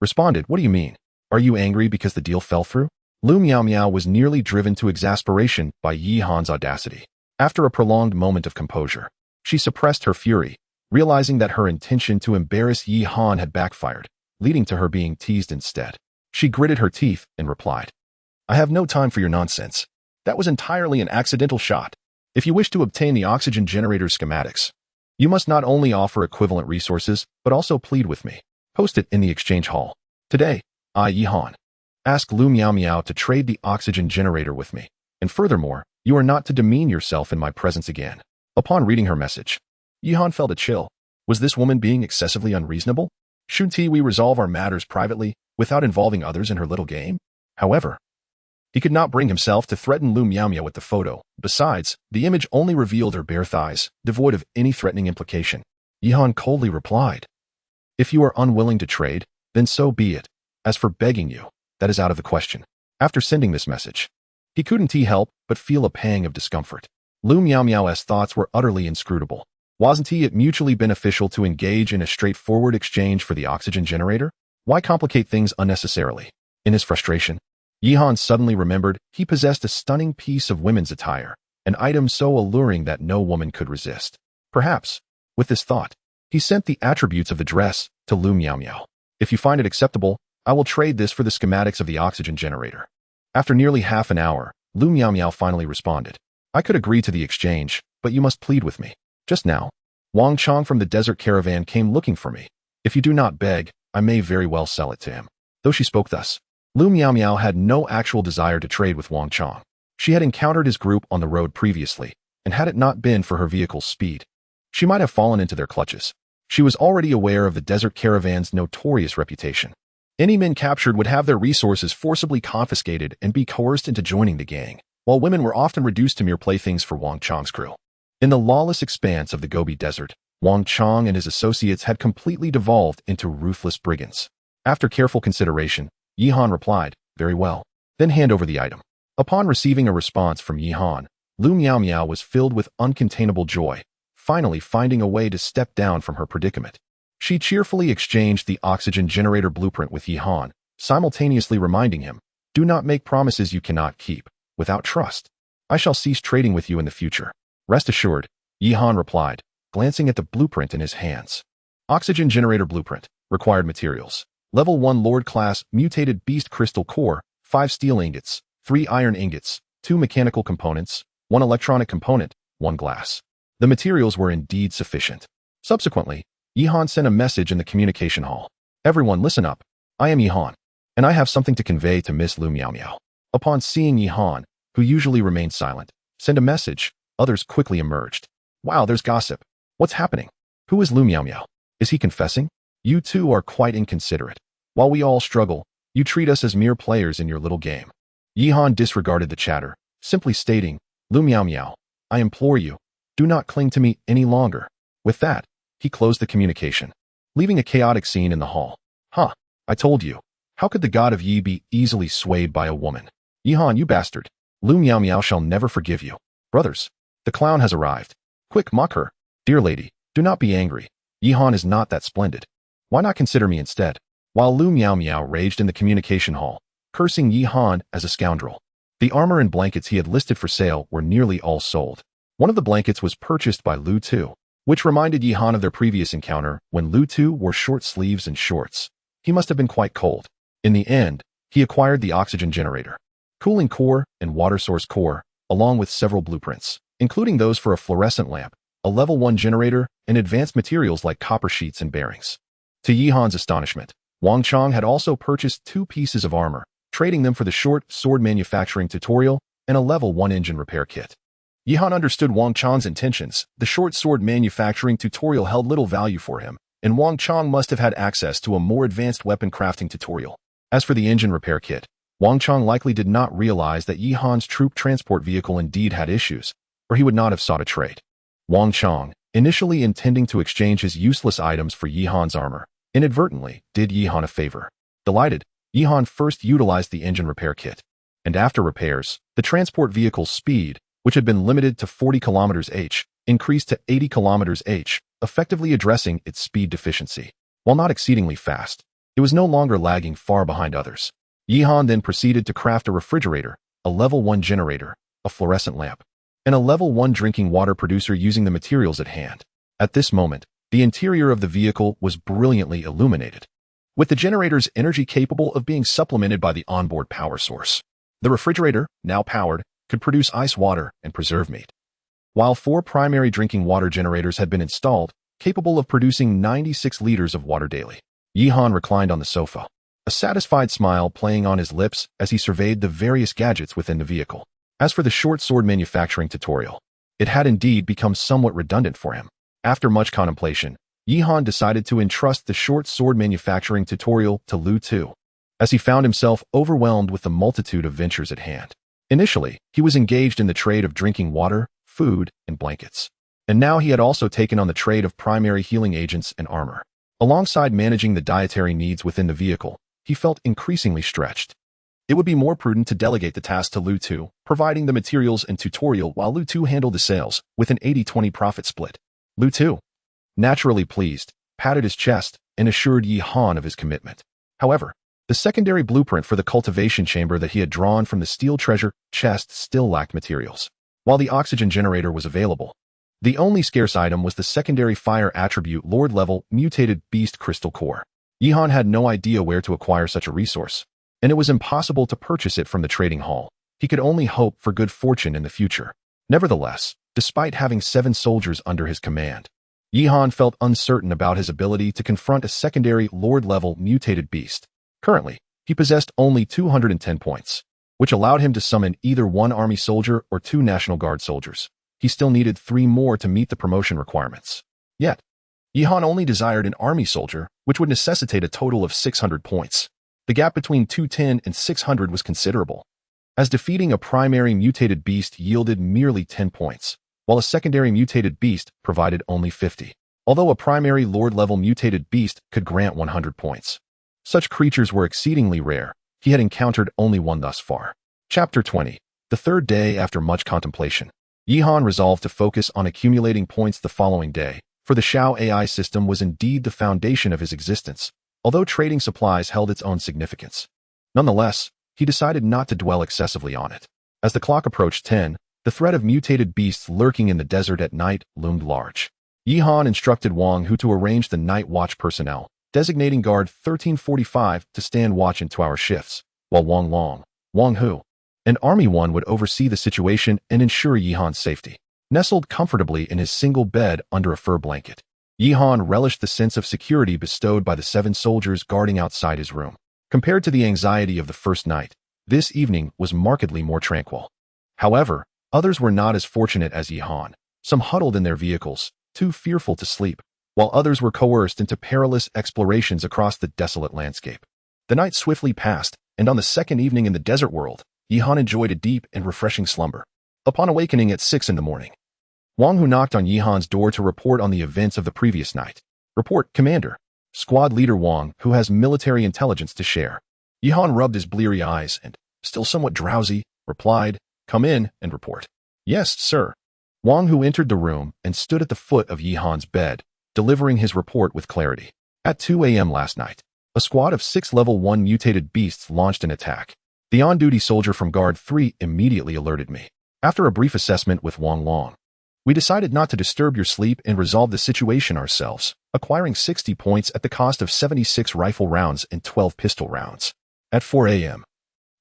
responded, what do you mean? Are you angry because the deal fell through? Lu Miao Miao was nearly driven to exasperation by Yihan's audacity. After a prolonged moment of composure, she suppressed her fury, realizing that her intention to embarrass Yihan had backfired, leading to her being teased instead. She gritted her teeth and replied, I have no time for your nonsense. That was entirely an accidental shot. If you wish to obtain the oxygen generator's schematics, you must not only offer equivalent resources, but also plead with me. Post it in the exchange hall. Today, I, Yihan, Ask Lu Miao Miao to trade the oxygen generator with me. And furthermore, you are not to demean yourself in my presence again. Upon reading her message, Yihan felt a chill. Was this woman being excessively unreasonable? Shouldn't we resolve our matters privately, without involving others in her little game? However, he could not bring himself to threaten Lu Miao Miao with the photo. Besides, the image only revealed her bare thighs, devoid of any threatening implication. Yihan coldly replied, "If you are unwilling to trade, then so be it. As for begging you, that is out of the question." After sending this message, he couldn't help but feel a pang of discomfort. Lu Miao Miao's thoughts were utterly inscrutable. Wasn't it mutually beneficial to engage in a straightforward exchange for the oxygen generator? Why complicate things unnecessarily? In his frustration, Yihan suddenly remembered he possessed a stunning piece of women's attire, an item so alluring that no woman could resist. Perhaps, with this thought, he sent the attributes of the dress to Lu Miao Miao. "If you find it acceptable, I will trade this for the schematics of the oxygen generator." After nearly half an hour, Lu Miao Miao finally responded, "I could agree to the exchange, but you must plead with me. Just now, Wang Chong from the desert caravan came looking for me. If you do not beg, I may very well sell it to him." Though she spoke thus, Lu Miao Miao had no actual desire to trade with Wang Chong. She had encountered his group on the road previously, and had it not been for her vehicle's speed, she might have fallen into their clutches. She was already aware of the desert caravan's notorious reputation. Any men captured would have their resources forcibly confiscated and be coerced into joining the gang, while women were often reduced to mere playthings for Wang Chong's crew. In the lawless expanse of the Gobi Desert, Wang Chong and his associates had completely devolved into ruthless brigands. After careful consideration, Yihan replied, "Very well. Then hand over the item." Upon receiving a response from Yihan, Lu Miao Miao was filled with uncontainable joy, finally finding a way to step down from her predicament. She cheerfully exchanged the oxygen generator blueprint with Yihan, simultaneously reminding him, "Do not make promises you cannot keep. Without trust, I shall cease trading with you in the future." "Rest assured," Yihan replied, glancing at the blueprint in his hands. Oxygen generator blueprint. Required materials: Level 1 Lord class mutated beast crystal core, 5 steel ingots, 3 iron ingots, 2 mechanical components, 1 electronic component, 1 glass. The materials were indeed sufficient. Subsequently, Yihan sent a message in the communication hall. "Everyone listen up. I am Yihan, and I have something to convey to Miss Lu Miao Miao." Upon seeing Yihan, who usually remained silent, send a message, others quickly emerged. "Wow, there's gossip. What's happening? Who is Lu Miao Miao? Is he confessing? You two are quite inconsiderate. While we all struggle, you treat us as mere players in your little game." Yihan disregarded the chatter, simply stating, "Lu Miao Miao, I implore you, do not cling to me any longer." With that, he closed the communication, leaving a chaotic scene in the hall. "Huh, I told you. How could the god of Yi be easily swayed by a woman? Yihan, you bastard. Lu Miao Miao shall never forgive you." "Brothers, the clown has arrived. Quick, mock her. Dear lady, do not be angry. Yihan is not that splendid. Why not consider me instead?" While Lu Miao Miao raged in the communication hall, cursing Yihan as a scoundrel, the armor and blankets he had listed for sale were nearly all sold. One of the blankets was purchased by Lu Tu, which reminded Yihan of their previous encounter when Lu Tu wore short sleeves and shorts. He must have been quite cold. In the end, he acquired the oxygen generator, cooling core, and water source core, along with several blueprints, including those for a fluorescent lamp, a level 1 generator, and advanced materials like copper sheets and bearings. To Yihan's astonishment, Wang Chong had also purchased 2 pieces of armor, trading them for the short sword manufacturing tutorial and a level 1 engine repair kit. Yihan understood Wang Chong's intentions. The short sword manufacturing tutorial held little value for him, and Wang Chong must have had access to a more advanced weapon crafting tutorial. As for the engine repair kit, Wang Chong likely did not realize that Yihan's troop transport vehicle indeed had issues, or he would not have sought a trade. Wang Chong, initially intending to exchange his useless items for Yihan's armor, inadvertently did Yihan a favor. Delighted, Yihan first utilized the engine repair kit, and after repairs, the transport vehicle's speed, which had been limited to 40 km/h, increased to 80 km/h, effectively addressing its speed deficiency. While not exceedingly fast, it was no longer lagging far behind others. Yihan then proceeded to craft a refrigerator, a level 1 generator, a fluorescent lamp, and a level 1 drinking water producer using the materials at hand. At this moment, the interior of the vehicle was brilliantly illuminated, with the generator's energy capable of being supplemented by the onboard power source. The refrigerator, now powered, could produce ice water and preserve meat, while 4 primary drinking water generators had been installed, capable of producing 96 liters of water daily. Yihan reclined on the sofa, a satisfied smile playing on his lips as he surveyed the various gadgets within the vehicle. As for the short sword manufacturing tutorial, it had indeed become somewhat redundant for him. After much contemplation, Yihan decided to entrust the short sword manufacturing tutorial to Lu Tu, as he found himself overwhelmed with the multitude of ventures at hand. Initially, he was engaged in the trade of drinking water, food, and blankets. And now he had also taken on the trade of primary healing agents and armor. Alongside managing the dietary needs within the vehicle, he felt increasingly stretched. It would be more prudent to delegate the task to Lu Tu, providing the materials and tutorial while Lu Tu handled the sales, with an 80-20 profit split. Lu Tu, naturally pleased, patted his chest and assured Yihan of his commitment. However, the secondary blueprint for the cultivation chamber that he had drawn from the steel treasure chest still lacked materials. While the oxygen generator was available, the only scarce item was the secondary fire attribute Lord-level mutated beast crystal core. Yihan had no idea where to acquire such a resource, and it was impossible to purchase it from the trading hall. He could only hope for good fortune in the future. Nevertheless, despite having 7 soldiers under his command, Yihan felt uncertain about his ability to confront a secondary Lord-level mutated beast. Currently, he possessed only 210 points, which allowed him to summon either 1 army soldier or 2 National Guard soldiers. He still needed 3 more to meet the promotion requirements. Yet, Yihan only desired an army soldier, which would necessitate a total of 600 points. The gap between 210 and 600 was considerable, as defeating a primary mutated beast yielded merely 10 points, while a secondary mutated beast provided only 50. Although a primary Lord-level mutated beast could grant 100 points. Such creatures were exceedingly rare. He had encountered only one thus far. Chapter 20. The third day after much contemplation, Yihan resolved to focus on accumulating points the following day, for the Xiao AI system was indeed the foundation of his existence, although trading supplies held its own significance. Nonetheless, he decided not to dwell excessively on it. As the clock approached 10, the threat of mutated beasts lurking in the desert at night loomed large. Yihan instructed Wang Hu to arrange the night watch personnel, designating guard 1345 to stand watch in 2-hour shifts, while Wang Hu, and Army 1 would oversee the situation and ensure Yihan's safety. Nestled comfortably in his single bed under a fur blanket, Yihan relished the sense of security bestowed by the 7 soldiers guarding outside his room. Compared to the anxiety of the first night, this evening was markedly more tranquil. However, others were not as fortunate as Yihan. Some huddled in their vehicles, too fearful to sleep, while others were coerced into perilous explorations across the desolate landscape. The night swiftly passed, and on the second evening in the desert world, Yihan enjoyed a deep and refreshing slumber. Upon awakening at 6 in the morning, Wang Hu knocked on Yihan's door to report on the events of the previous night. Report, Commander. Squad leader Wang, who has military intelligence to share. Yihan rubbed his bleary eyes and, still somewhat drowsy, replied, Come in and report. Yes, sir. Wang Hu entered the room and stood at the foot of Yihan's bed, delivering his report with clarity. At 2 a.m. last night, a squad of 6 level 1 mutated beasts launched an attack. The on-duty soldier from Guard 3 immediately alerted me. After a brief assessment with Wang, we decided not to disturb your sleep and resolve the situation ourselves, acquiring 60 points at the cost of 76 rifle rounds and 12 pistol rounds. At 4 a.m.,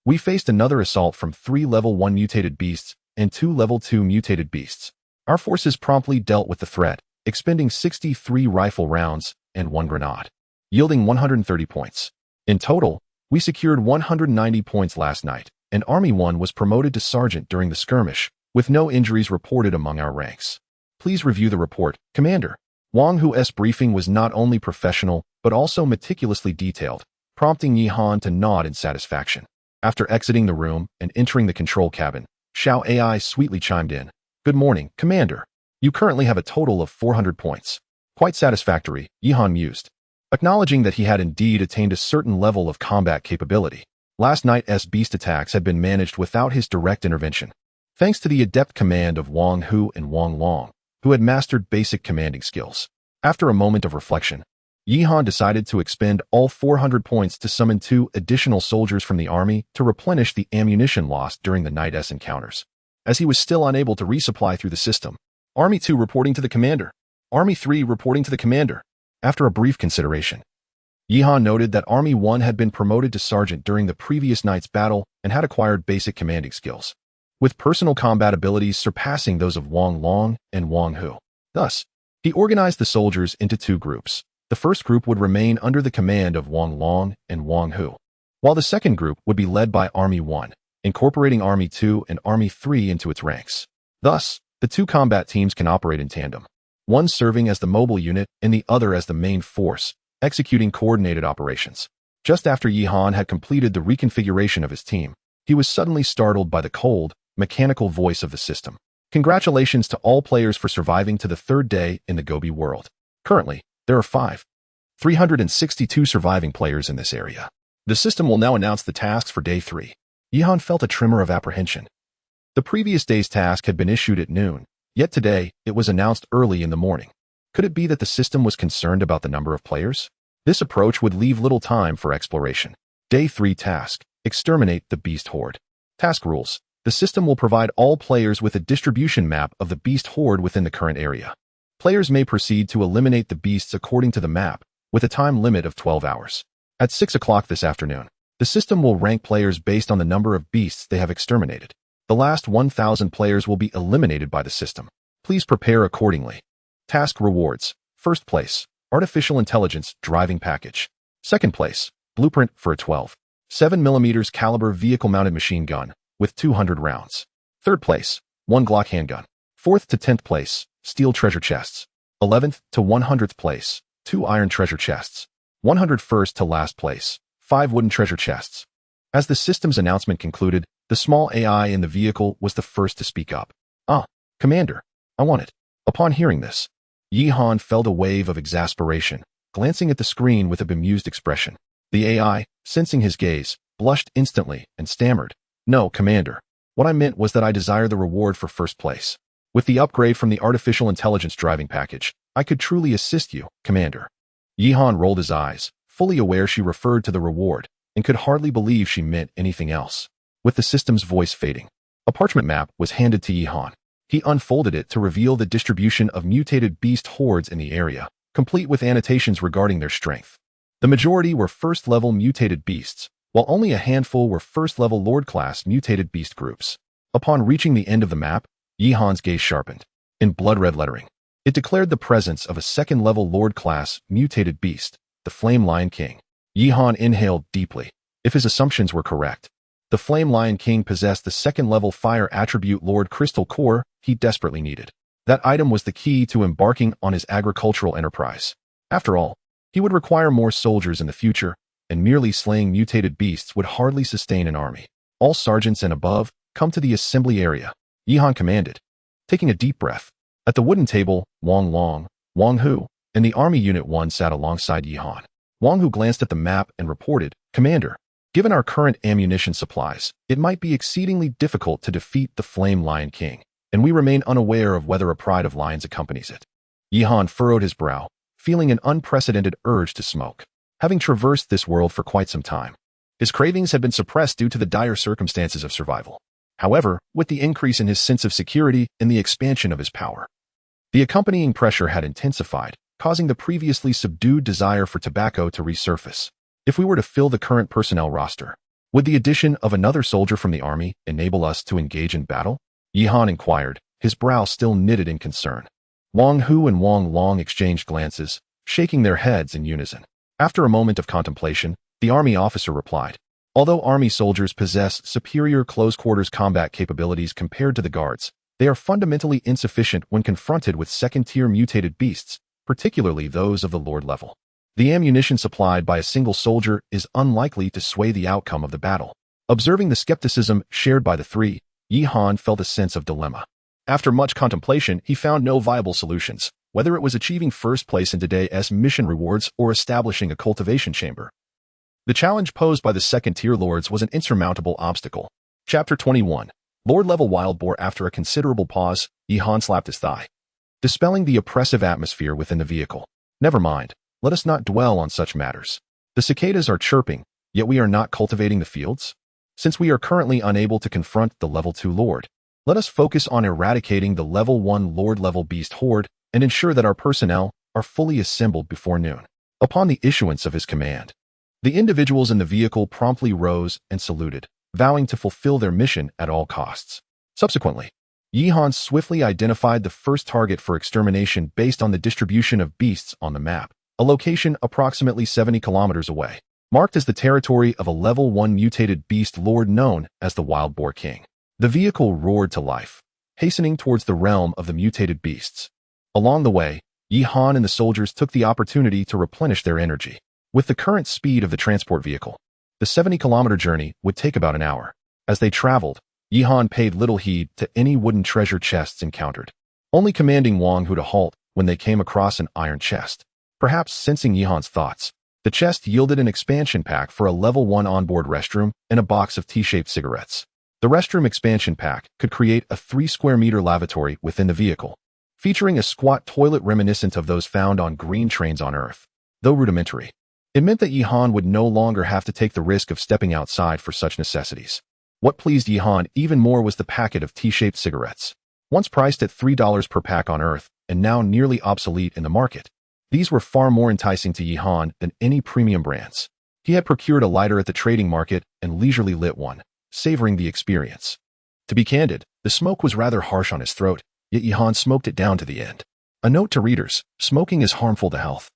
we faced another assault from 3 level 1 mutated beasts and 2 level 2 mutated beasts. Our forces promptly dealt with the threat, expending 63 rifle rounds and 1 grenade, yielding 130 points. In total, we secured 190 points last night, and Army 1 was promoted to sergeant during the skirmish, with no injuries reported among our ranks. Please review the report, Commander. Wang Hu's briefing was not only professional, but also meticulously detailed, prompting Yihan to nod in satisfaction. After exiting the room and entering the control cabin, Xiao AI sweetly chimed in. Good morning, Commander. You currently have a total of 400 points. Quite satisfactory, Yihan mused, acknowledging that he had indeed attained a certain level of combat capability. Last night's beast attacks had been managed without his direct intervention, thanks to the adept command of Wang Hu and Wang Long, who had mastered basic commanding skills. After a moment of reflection, Yihan decided to expend all 400 points to summon 2 additional soldiers from the army to replenish the ammunition lost during the night's encounters, as he was still unable to resupply through the system. Army 2 reporting to the commander. Army 3 reporting to the commander. After a brief consideration, Yihan noted that Army 1 had been promoted to sergeant during the previous night's battle and had acquired basic commanding skills, with personal combat abilities surpassing those of Wang Long and Wang Hu. Thus, he organized the soldiers into 2 groups. The first group would remain under the command of Wang Long and Wang Hu, while the second group would be led by Army 1, incorporating Army 2 and Army 3 into its ranks. Thus, the two combat teams can operate in tandem, one serving as the mobile unit and the other as the main force, executing coordinated operations. Just after Yi Han had completed the reconfiguration of his team, he was suddenly startled by the cold, mechanical voice of the system. Congratulations to all players for surviving to the third day in the Gobi world. Currently, there are 362 surviving players in this area. The system will now announce the tasks for day 3. Yi Han felt a tremor of apprehension. The previous day's task had been issued at noon, yet today it was announced early in the morning. Could it be that the system was concerned about the number of players? This approach would leave little time for exploration. Day 3 task: exterminate the beast horde. Task rules: the system will provide all players with a distribution map of the beast horde within the current area. Players may proceed to eliminate the beasts according to the map, with a time limit of 12 hours. At 6 o'clock this afternoon, the system will rank players based on the number of beasts they have exterminated. The last 1,000 players will be eliminated by the system. Please prepare accordingly. Task rewards: first place, artificial intelligence driving package. Second place, blueprint for a 12.7mm caliber vehicle-mounted machine gun with 200 rounds. Third place, 1 Glock handgun. 4th to 10th place, steel treasure chests. 11th to 100th place, 2 iron treasure chests. 101st to last place, 5 wooden treasure chests. As the system's announcement concluded, the small AI in the vehicle was the first to speak up. Commander, I want it. Upon hearing this, Yi Han felt a wave of exasperation, glancing at the screen with a bemused expression. The AI, sensing his gaze, blushed instantly and stammered, "No, Commander. What I meant was that I desire the reward for first place. With the upgrade from the artificial intelligence driving package, I could truly assist you, Commander." Yi Han rolled his eyes, fully aware she referred to the reward, and could hardly believe she meant anything else. With the system's voice fading, a parchment map was handed to Yi Han. He unfolded it to reveal the distribution of mutated beast hordes in the area, complete with annotations regarding their strength. The majority were first-level mutated beasts, while only a handful were first-level Lord-class mutated beast groups. Upon reaching the end of the map, Yi Han's gaze sharpened. In blood-red lettering, it declared the presence of a second-level Lord-class mutated beast, the Flame Lion King. Yi Han inhaled deeply. If his assumptions were correct, the Flame Lion King possessed the second-level fire attribute Lord Crystal Core he desperately needed. That item was the key to embarking on his agricultural enterprise. After all, he would require more soldiers in the future, and merely slaying mutated beasts would hardly sustain an army. All sergeants and above, come to the assembly area, Yi Han commanded. Taking a deep breath, at the wooden table, Wang Long, Wang Hu, and the Army Unit 1 sat alongside Yi Han. Wang Hu glanced at the map and reported, "Commander, given our current ammunition supplies, it might be exceedingly difficult to defeat the Flame Lion King, and we remain unaware of whether a pride of lions accompanies it." Yi Han furrowed his brow, feeling an unprecedented urge to smoke. Having traversed this world for quite some time, his cravings had been suppressed due to the dire circumstances of survival. However, with the increase in his sense of security and the expansion of his power, the accompanying pressure had intensified, causing the previously subdued desire for tobacco to resurface. If we were to fill the current personnel roster, would the addition of another soldier from the army enable us to engage in battle? Yi Han inquired, his brow still knitted in concern. Wang Hu and Wang Long exchanged glances, shaking their heads in unison. After a moment of contemplation, the army officer replied, "Although army soldiers possess superior close-quarters combat capabilities compared to the guards, they are fundamentally insufficient when confronted with second-tier mutated beasts, particularly those of the Lord level. The ammunition supplied by a single soldier is unlikely to sway the outcome of the battle." Observing the skepticism shared by the three, Yi Han felt a sense of dilemma. After much contemplation, he found no viable solutions, whether it was achieving first place in today's mission rewards or establishing a cultivation chamber. The challenge posed by the second-tier lords was an insurmountable obstacle. Chapter 21. Lord-level wild boar. After a considerable pause, Yi Han slapped his thigh, dispelling the oppressive atmosphere within the vehicle. "Never mind. Let us not dwell on such matters. The cicadas are chirping, yet we are not cultivating the fields. Since we are currently unable to confront the level 2 lord, let us focus on eradicating the level 1 lord-level beast horde and ensure that our personnel are fully assembled before noon." Upon the issuance of his command, the individuals in the vehicle promptly rose and saluted, vowing to fulfill their mission at all costs. Subsequently, Yi Han swiftly identified the first target for extermination based on the distribution of beasts on the map. a location approximately 70 kilometers away, marked as the territory of a level 1 mutated beast lord known as the Wild Boar King. The vehicle roared to life, hastening towards the realm of the mutated beasts. Along the way, Yi Han and the soldiers took the opportunity to replenish their energy. With the current speed of the transport vehicle, the 70-kilometer journey would take about an hour. As they traveled, Yi Han paid little heed to any wooden treasure chests encountered, only commanding Wang Hu to halt when they came across an iron chest. Perhaps sensing Yi Han's thoughts, the chest yielded an expansion pack for a level 1 onboard restroom and a box of T-shaped cigarettes. The restroom expansion pack could create a 3-square-meter lavatory within the vehicle, featuring a squat toilet reminiscent of those found on green trains on Earth. Though rudimentary, it meant that Yi Han would no longer have to take the risk of stepping outside for such necessities. What pleased Yi Han even more was the packet of T-shaped cigarettes, once priced at $3 per pack on Earth and now nearly obsolete in the market. These were far more enticing to Yi Han than any premium brands. He had procured a lighter at the trading market and leisurely lit one, savoring the experience. To be candid, the smoke was rather harsh on his throat, yet Yi Han smoked it down to the end. A note to readers: smoking is harmful to health.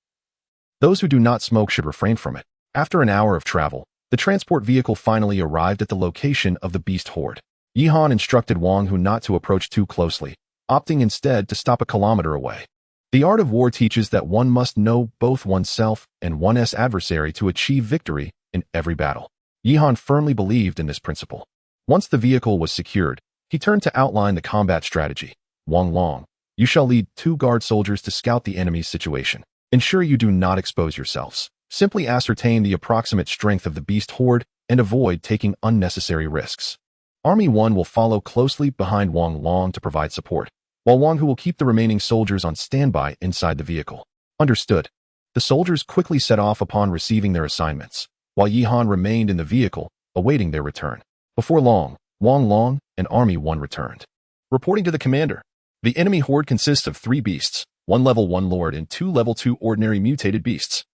Those who do not smoke should refrain from it. After an hour of travel, the transport vehicle finally arrived at the location of the beast horde. Yi Han instructed Wang Hu not to approach too closely, opting instead to stop a kilometer away. The art of war teaches that one must know both oneself and one's adversary to achieve victory in every battle. Yi Han firmly believed in this principle. Once the vehicle was secured, he turned to outline the combat strategy. Wang Long, you shall lead 2 guard soldiers to scout the enemy's situation. Ensure you do not expose yourselves. Simply ascertain the approximate strength of the beast horde and avoid taking unnecessary risks. Army 1 will follow closely behind Wang Long to provide support, while Wang Hu will keep the remaining soldiers on standby inside the vehicle. Understood. The soldiers quickly set off upon receiving their assignments, while Yi Han remained in the vehicle, awaiting their return. Before long, Wang Long and Army 1 returned. Reporting to the commander, the enemy horde consists of 3 beasts, 1 level 1 lord and 2 level 2 ordinary mutated beasts.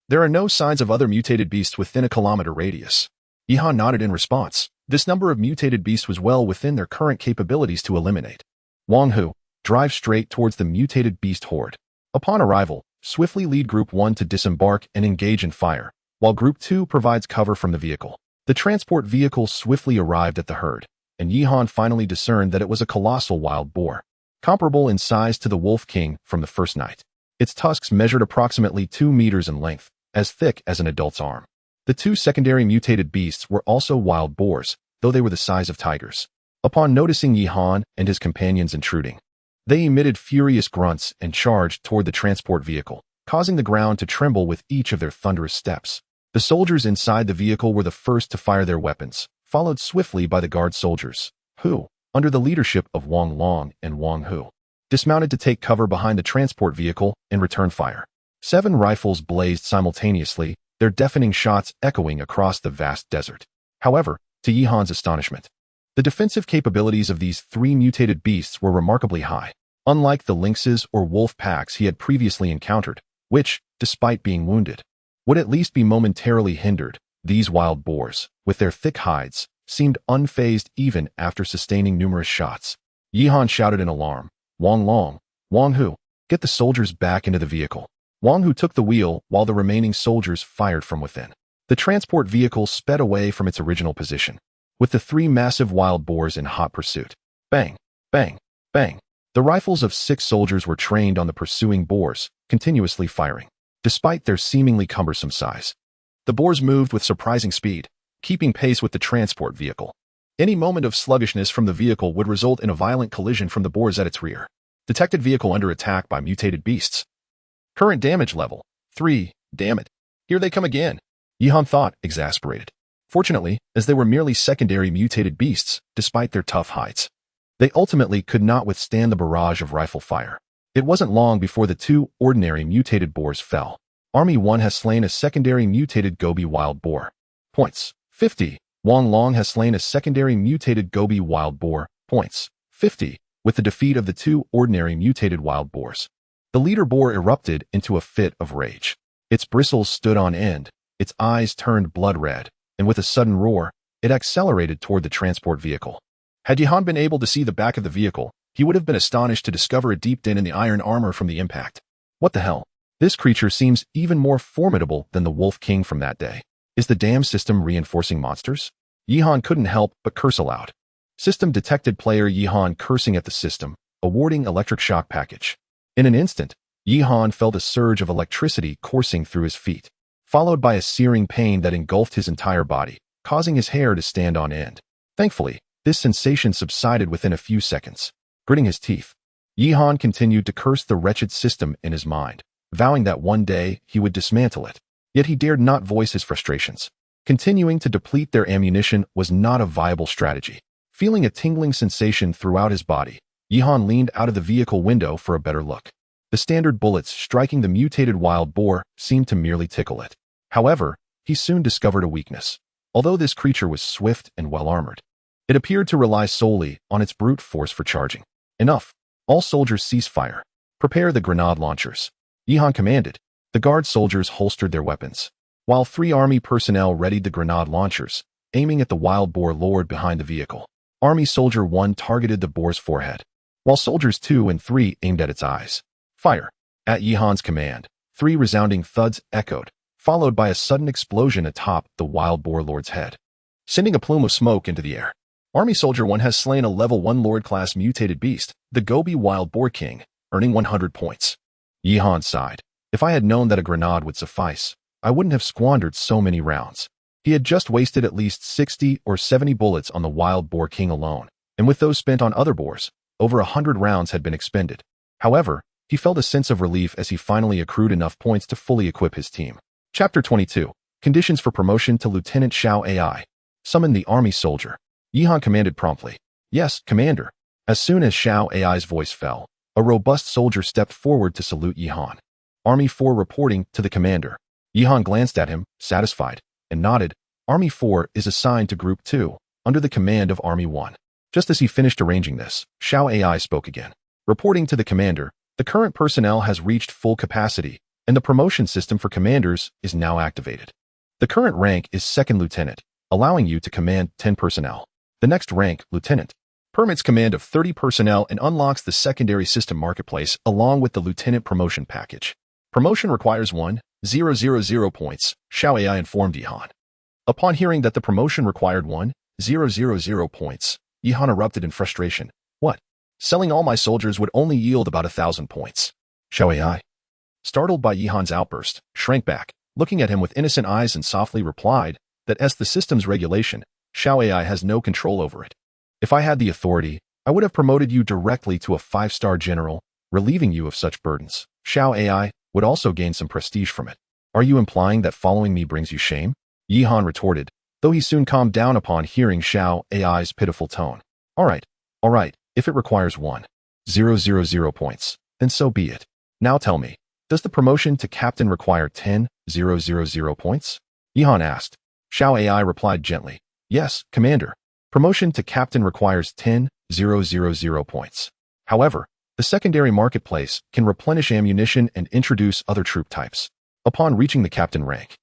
There are no signs of other mutated beasts within a kilometer radius. Yi Han nodded in response. This number of mutated beasts was well within their current capabilities to eliminate. Wang Hu, drive straight towards the mutated beast horde. Upon arrival, swiftly lead Group 1 to disembark and engage in fire, while Group 2 provides cover from the vehicle. The transport vehicle swiftly arrived at the herd, and Yi Han finally discerned that it was a colossal wild boar, comparable in size to the Wolf King from the first night. Its tusks measured approximately 2 meters in length, as thick as an adult's arm. The 2 secondary mutated beasts were also wild boars, though they were the size of tigers. Upon noticing Yi Han and his companions intruding, they emitted furious grunts and charged toward the transport vehicle, causing the ground to tremble with each of their thunderous steps. The soldiers inside the vehicle were the first to fire their weapons, followed swiftly by the guard soldiers, who, under the leadership of Wang Long and Wang Hu, dismounted to take cover behind the transport vehicle and return fire. 7 rifles blazed simultaneously, their deafening shots echoing across the vast desert. However, to Yi Han's astonishment, the defensive capabilities of these 3 mutated beasts were remarkably high, unlike the lynxes or wolf packs he had previously encountered, which, despite being wounded, would at least be momentarily hindered. These wild boars, with their thick hides, seemed unfazed even after sustaining numerous shots. Yi Han shouted in alarm, Wang Long, Wang Hu, get the soldiers back into the vehicle. Wang Hu took the wheel while the remaining soldiers fired from within. The transport vehicle sped away from its original position, with the 3 massive wild boars in hot pursuit. Bang, bang, bang. The rifles of 6 soldiers were trained on the pursuing boars, continuously firing. Despite their seemingly cumbersome size, the boars moved with surprising speed, keeping pace with the transport vehicle. Any moment of sluggishness from the vehicle would result in a violent collision from the boars at its rear. Detected vehicle under attack by mutated beasts. Current damage level, 3, damn it. Here they come again, Yi Han thought, exasperated. Fortunately, as they were merely secondary mutated beasts, despite their tough hides, they ultimately could not withstand the barrage of rifle fire. It wasn't long before the 2 ordinary mutated boars fell. Army 1 has slain a secondary mutated Gobi wild boar. Points, 50. Wang Long has slain a secondary mutated Gobi wild boar. Points, 50. With the defeat of the 2 ordinary mutated wild boars, the leader boar erupted into a fit of rage. Its bristles stood on end, its eyes turned blood red, and with a sudden roar, it accelerated toward the transport vehicle. Had Yi Han been able to see the back of the vehicle, he would have been astonished to discover a deep dent in the iron armor from the impact. What the hell? This creature seems even more formidable than the Wolf King from that day. Is the damn system reinforcing monsters? Yihan couldn't help but curse aloud. System detected player Yihan cursing at the system, awarding electric shock package. In an instant, Yihan felt a surge of electricity coursing through his feet, followed by a searing pain that engulfed his entire body, causing his hair to stand on end. Thankfully, this sensation subsided within a few seconds. Gritting his teeth, Yihan continued to curse the wretched system in his mind, vowing that one day he would dismantle it. Yet he dared not voice his frustrations. Continuing to deplete their ammunition was not a viable strategy. Feeling a tingling sensation throughout his body, Yihan leaned out of the vehicle window for a better look. The standard bullets striking the mutated wild boar seemed to merely tickle it. However, he soon discovered a weakness. Although this creature was swift and well-armored, it appeared to rely solely on its brute force for charging. Enough. All soldiers cease fire. Prepare the grenade launchers. Yihan commanded. The guard soldiers holstered their weapons, while 3 army personnel readied the grenade launchers, aiming at the wild boar lord behind the vehicle. Army Soldier 1 targeted the boar's forehead, while Soldiers 2 and 3 aimed at its eyes. Fire! At Yihan's command, 3 resounding thuds echoed, followed by a sudden explosion atop the wild boar lord's head, sending a plume of smoke into the air. Army Soldier 1 has slain a level 1 Lord-class mutated beast, the Gobi Wild Boar King, earning 100 points. Yihan sighed. If I had known that a grenade would suffice, I wouldn't have squandered so many rounds. He had just wasted at least 60 or 70 bullets on the Wild Boar King alone, and with those spent on other boars, over 100 rounds had been expended. However, he felt a sense of relief as he finally accrued enough points to fully equip his team. Chapter 22. Conditions for promotion to Lieutenant Xiao AI. Summon the Army Soldier. Yihan commanded promptly. Yes, Commander. As soon as Xiao AI's voice fell, a robust soldier stepped forward to salute Yihan. Army 4 reporting to the commander. Yihan glanced at him, satisfied, and nodded. Army 4 is assigned to Group 2, under the command of Army 1. Just as he finished arranging this, Xiao AI spoke again. Reporting to the commander, the current personnel has reached full capacity, and the promotion system for commanders is now activated. The current rank is Second Lieutenant, allowing you to command 10 personnel. The next rank, Lieutenant, permits command of 30 personnel and unlocks the secondary system marketplace along with the Lieutenant promotion package. Promotion requires 1,000 points, Xiao AI informed Yihan. Upon hearing that the promotion required 1,000 points, Yihan erupted in frustration. What? Selling all my soldiers would only yield about 1,000 points. Xiao AI, startled by Yihan's outburst, shrank back, looking at him with innocent eyes and softly replied that as the system's regulation, Xiao AI has no control over it. If I had the authority, I would have promoted you directly to a 5-star general, relieving you of such burdens. Xiao AI would also gain some prestige from it. Are you implying that following me brings you shame? Yihan retorted, though he soon calmed down upon hearing Xiao AI's pitiful tone. All right. If it requires 1,000 points, then so be it. Now tell me, does the promotion to captain require 10,000 points? Yihan asked. Xiao AI replied gently. Yes, Commander. Promotion to captain requires 10,000 points. However, the secondary marketplace can replenish ammunition and introduce other troop types. Upon reaching the captain rank,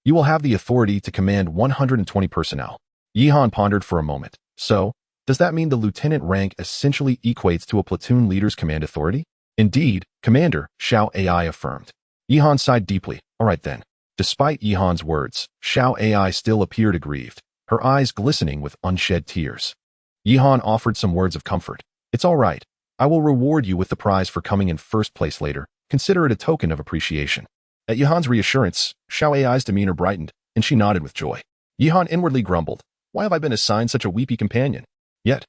you will have the authority to command 120 personnel. Yihan pondered for a moment. So, does that mean the lieutenant rank essentially equates to a platoon leader's command authority? Indeed, Commander, Xiao AI affirmed. Yihan sighed deeply. All right then. Despite Yihan's words, Xiao AI still appeared aggrieved, her eyes glistening with unshed tears. Yihan offered some words of comfort. It's all right. I will reward you with the prize for coming in first place later. Consider it a token of appreciation. At Yihan's reassurance, Xiao AI's demeanor brightened, and she nodded with joy. Yihan inwardly grumbled. Why have I been assigned such a weepy companion? Yet,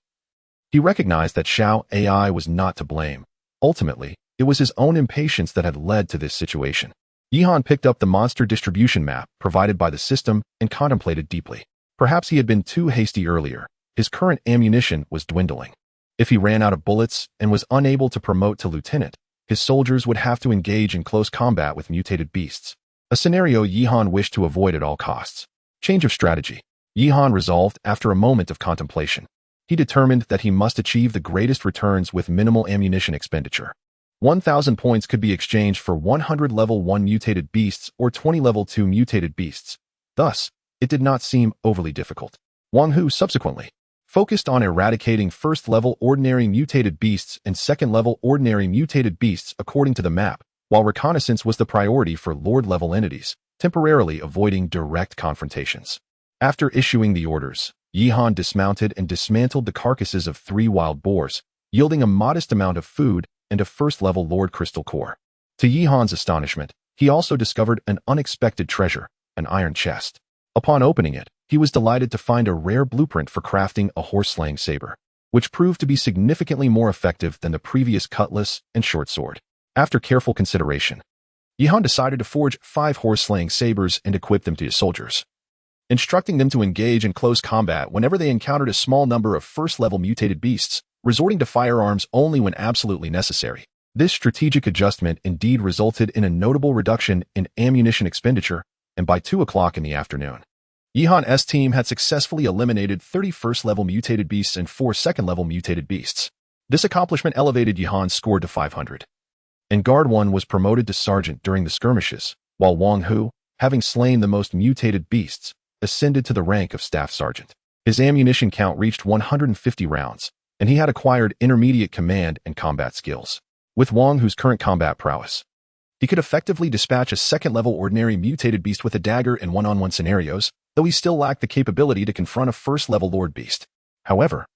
he recognized that Xiao AI was not to blame. Ultimately, it was his own impatience that had led to this situation. Yihan picked up the monster distribution map provided by the system and contemplated deeply. Perhaps he had been too hasty earlier. His current ammunition was dwindling. If he ran out of bullets and was unable to promote to lieutenant, his soldiers would have to engage in close combat with mutated beasts, a scenario Yihan wished to avoid at all costs. Change of strategy. Yihan resolved after a moment of contemplation. He determined that he must achieve the greatest returns with minimal ammunition expenditure. 1,000 points could be exchanged for 100 level 1 mutated beasts or 20 level 2 mutated beasts. Thus, it did not seem overly difficult. Wang Hu subsequently focused on eradicating first-level ordinary mutated beasts and second-level ordinary mutated beasts according to the map, while reconnaissance was the priority for Lord-level entities, temporarily avoiding direct confrontations. After issuing the orders, Yihan dismounted and dismantled the carcasses of 3 wild boars, yielding a modest amount of food and a first-level Lord Crystal core. To Yihan's astonishment, he also discovered an unexpected treasure, an iron chest. Upon opening it, he was delighted to find a rare blueprint for crafting a horse-slaying saber, which proved to be significantly more effective than the previous cutlass and short sword. After careful consideration, Yihan decided to forge 5 horse-slaying sabers and equip them to his soldiers, instructing them to engage in close combat whenever they encountered a small number of first-level mutated beasts, resorting to firearms only when absolutely necessary. This strategic adjustment indeed resulted in a notable reduction in ammunition expenditure, and by 2 o'clock in the afternoon, Yihan's team had successfully eliminated 30 first-level mutated beasts and 4 second-level mutated beasts. This accomplishment elevated Yihan's score to 500. And Guard 1 was promoted to sergeant during the skirmishes, while Wang Hu, having slain the most mutated beasts, ascended to the rank of staff sergeant. His ammunition count reached 150 rounds, and he had acquired intermediate command and combat skills. With Wang Hu's current combat prowess, he could effectively dispatch a second-level ordinary mutated beast with a dagger in one-on-one scenarios, though he still lacked the capability to confront a first-level Lord Beast. However,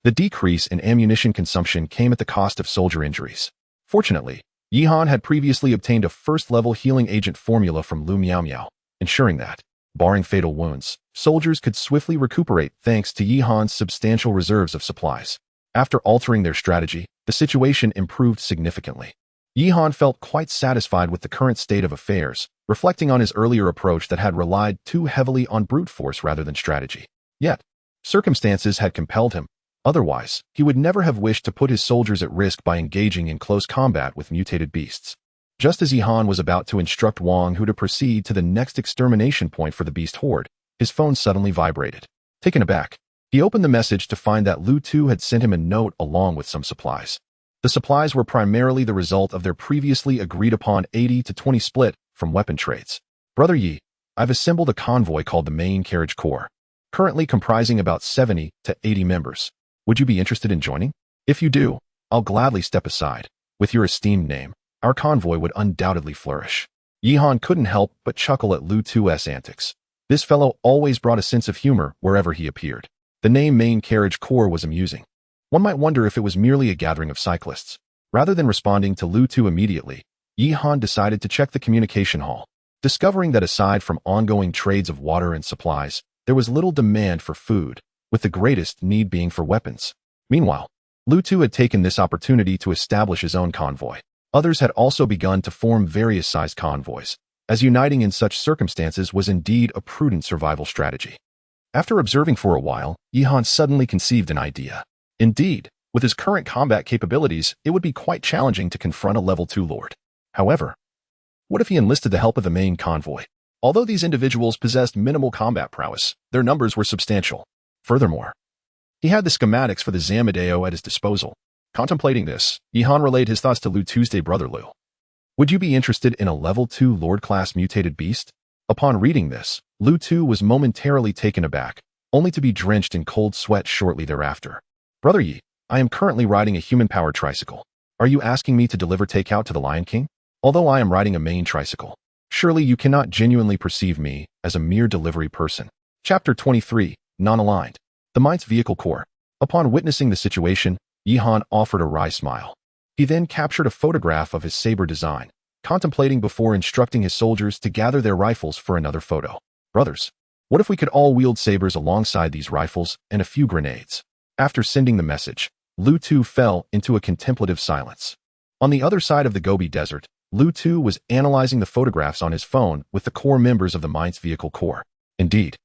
the decrease in ammunition consumption came at the cost of soldier injuries. Fortunately, Yihan had previously obtained a first-level healing agent formula from Lu Miao Miao, ensuring that, barring fatal wounds, soldiers could swiftly recuperate thanks to Yihan's substantial reserves of supplies. After altering their strategy, the situation improved significantly. Yihan felt quite satisfied with the current state of affairs, reflecting on his earlier approach that had relied too heavily on brute force rather than strategy. Yet, circumstances had compelled him. Otherwise, he would never have wished to put his soldiers at risk by engaging in close combat with mutated beasts. Just as Yihan was about to instruct Wang Hu to proceed to the next extermination point for the beast horde, his phone suddenly vibrated. Taken aback, he opened the message to find that Lu Tu had sent him a note along with some supplies. The supplies were primarily the result of their previously agreed-upon 80-20 split from weapon trades. Brother Yi, I've assembled a convoy called the Main Carriage Corps, currently comprising about 70 to 80 members. Would you be interested in joining? If you do, I'll gladly step aside. With your esteemed name, our convoy would undoubtedly flourish. Yihan couldn't help but chuckle at Lu Tu's antics. This fellow always brought a sense of humor wherever he appeared. The name Main Carriage Corps was amusing. One might wonder if it was merely a gathering of cyclists. Rather than responding to Lu Tu immediately, Yihan decided to check the communication hall, discovering that aside from ongoing trades of water and supplies, there was little demand for food, with the greatest need being for weapons. Meanwhile, Lu Tu had taken this opportunity to establish his own convoy. Others had also begun to form various-sized convoys, as uniting in such circumstances was indeed a prudent survival strategy. After observing for a while, Yihan suddenly conceived an idea. Indeed, with his current combat capabilities, it would be quite challenging to confront a level 2 lord. However, what if he enlisted the help of the main convoy? Although these individuals possessed minimal combat prowess, their numbers were substantial. Furthermore, he had the schematics for the Zamadeo at his disposal. Contemplating this, Yihan relayed his thoughts to Lu Tuesday brother Lu. Would you be interested in a level 2 Lord-class mutated beast? Upon reading this, Lu Tu was momentarily taken aback, only to be drenched in cold sweat shortly thereafter. Brother Yi, I am currently riding a human-powered tricycle. Are you asking me to deliver takeout to the Lion King? Although I am riding a main tricycle, surely you cannot genuinely perceive me as a mere delivery person. Chapter 23, Non-Aligned. The Mainz Vehicle Corps. Upon witnessing the situation, Yihan offered a wry smile. He then captured a photograph of his saber design, contemplating before instructing his soldiers to gather their rifles for another photo. Brothers, what if we could all wield sabers alongside these rifles and a few grenades? After sending the message, Lu Tu fell into a contemplative silence. On the other side of the Gobi Desert, Lu Tu was analyzing the photographs on his phone with the core members of the Mainz Vehicle Corps. Indeed,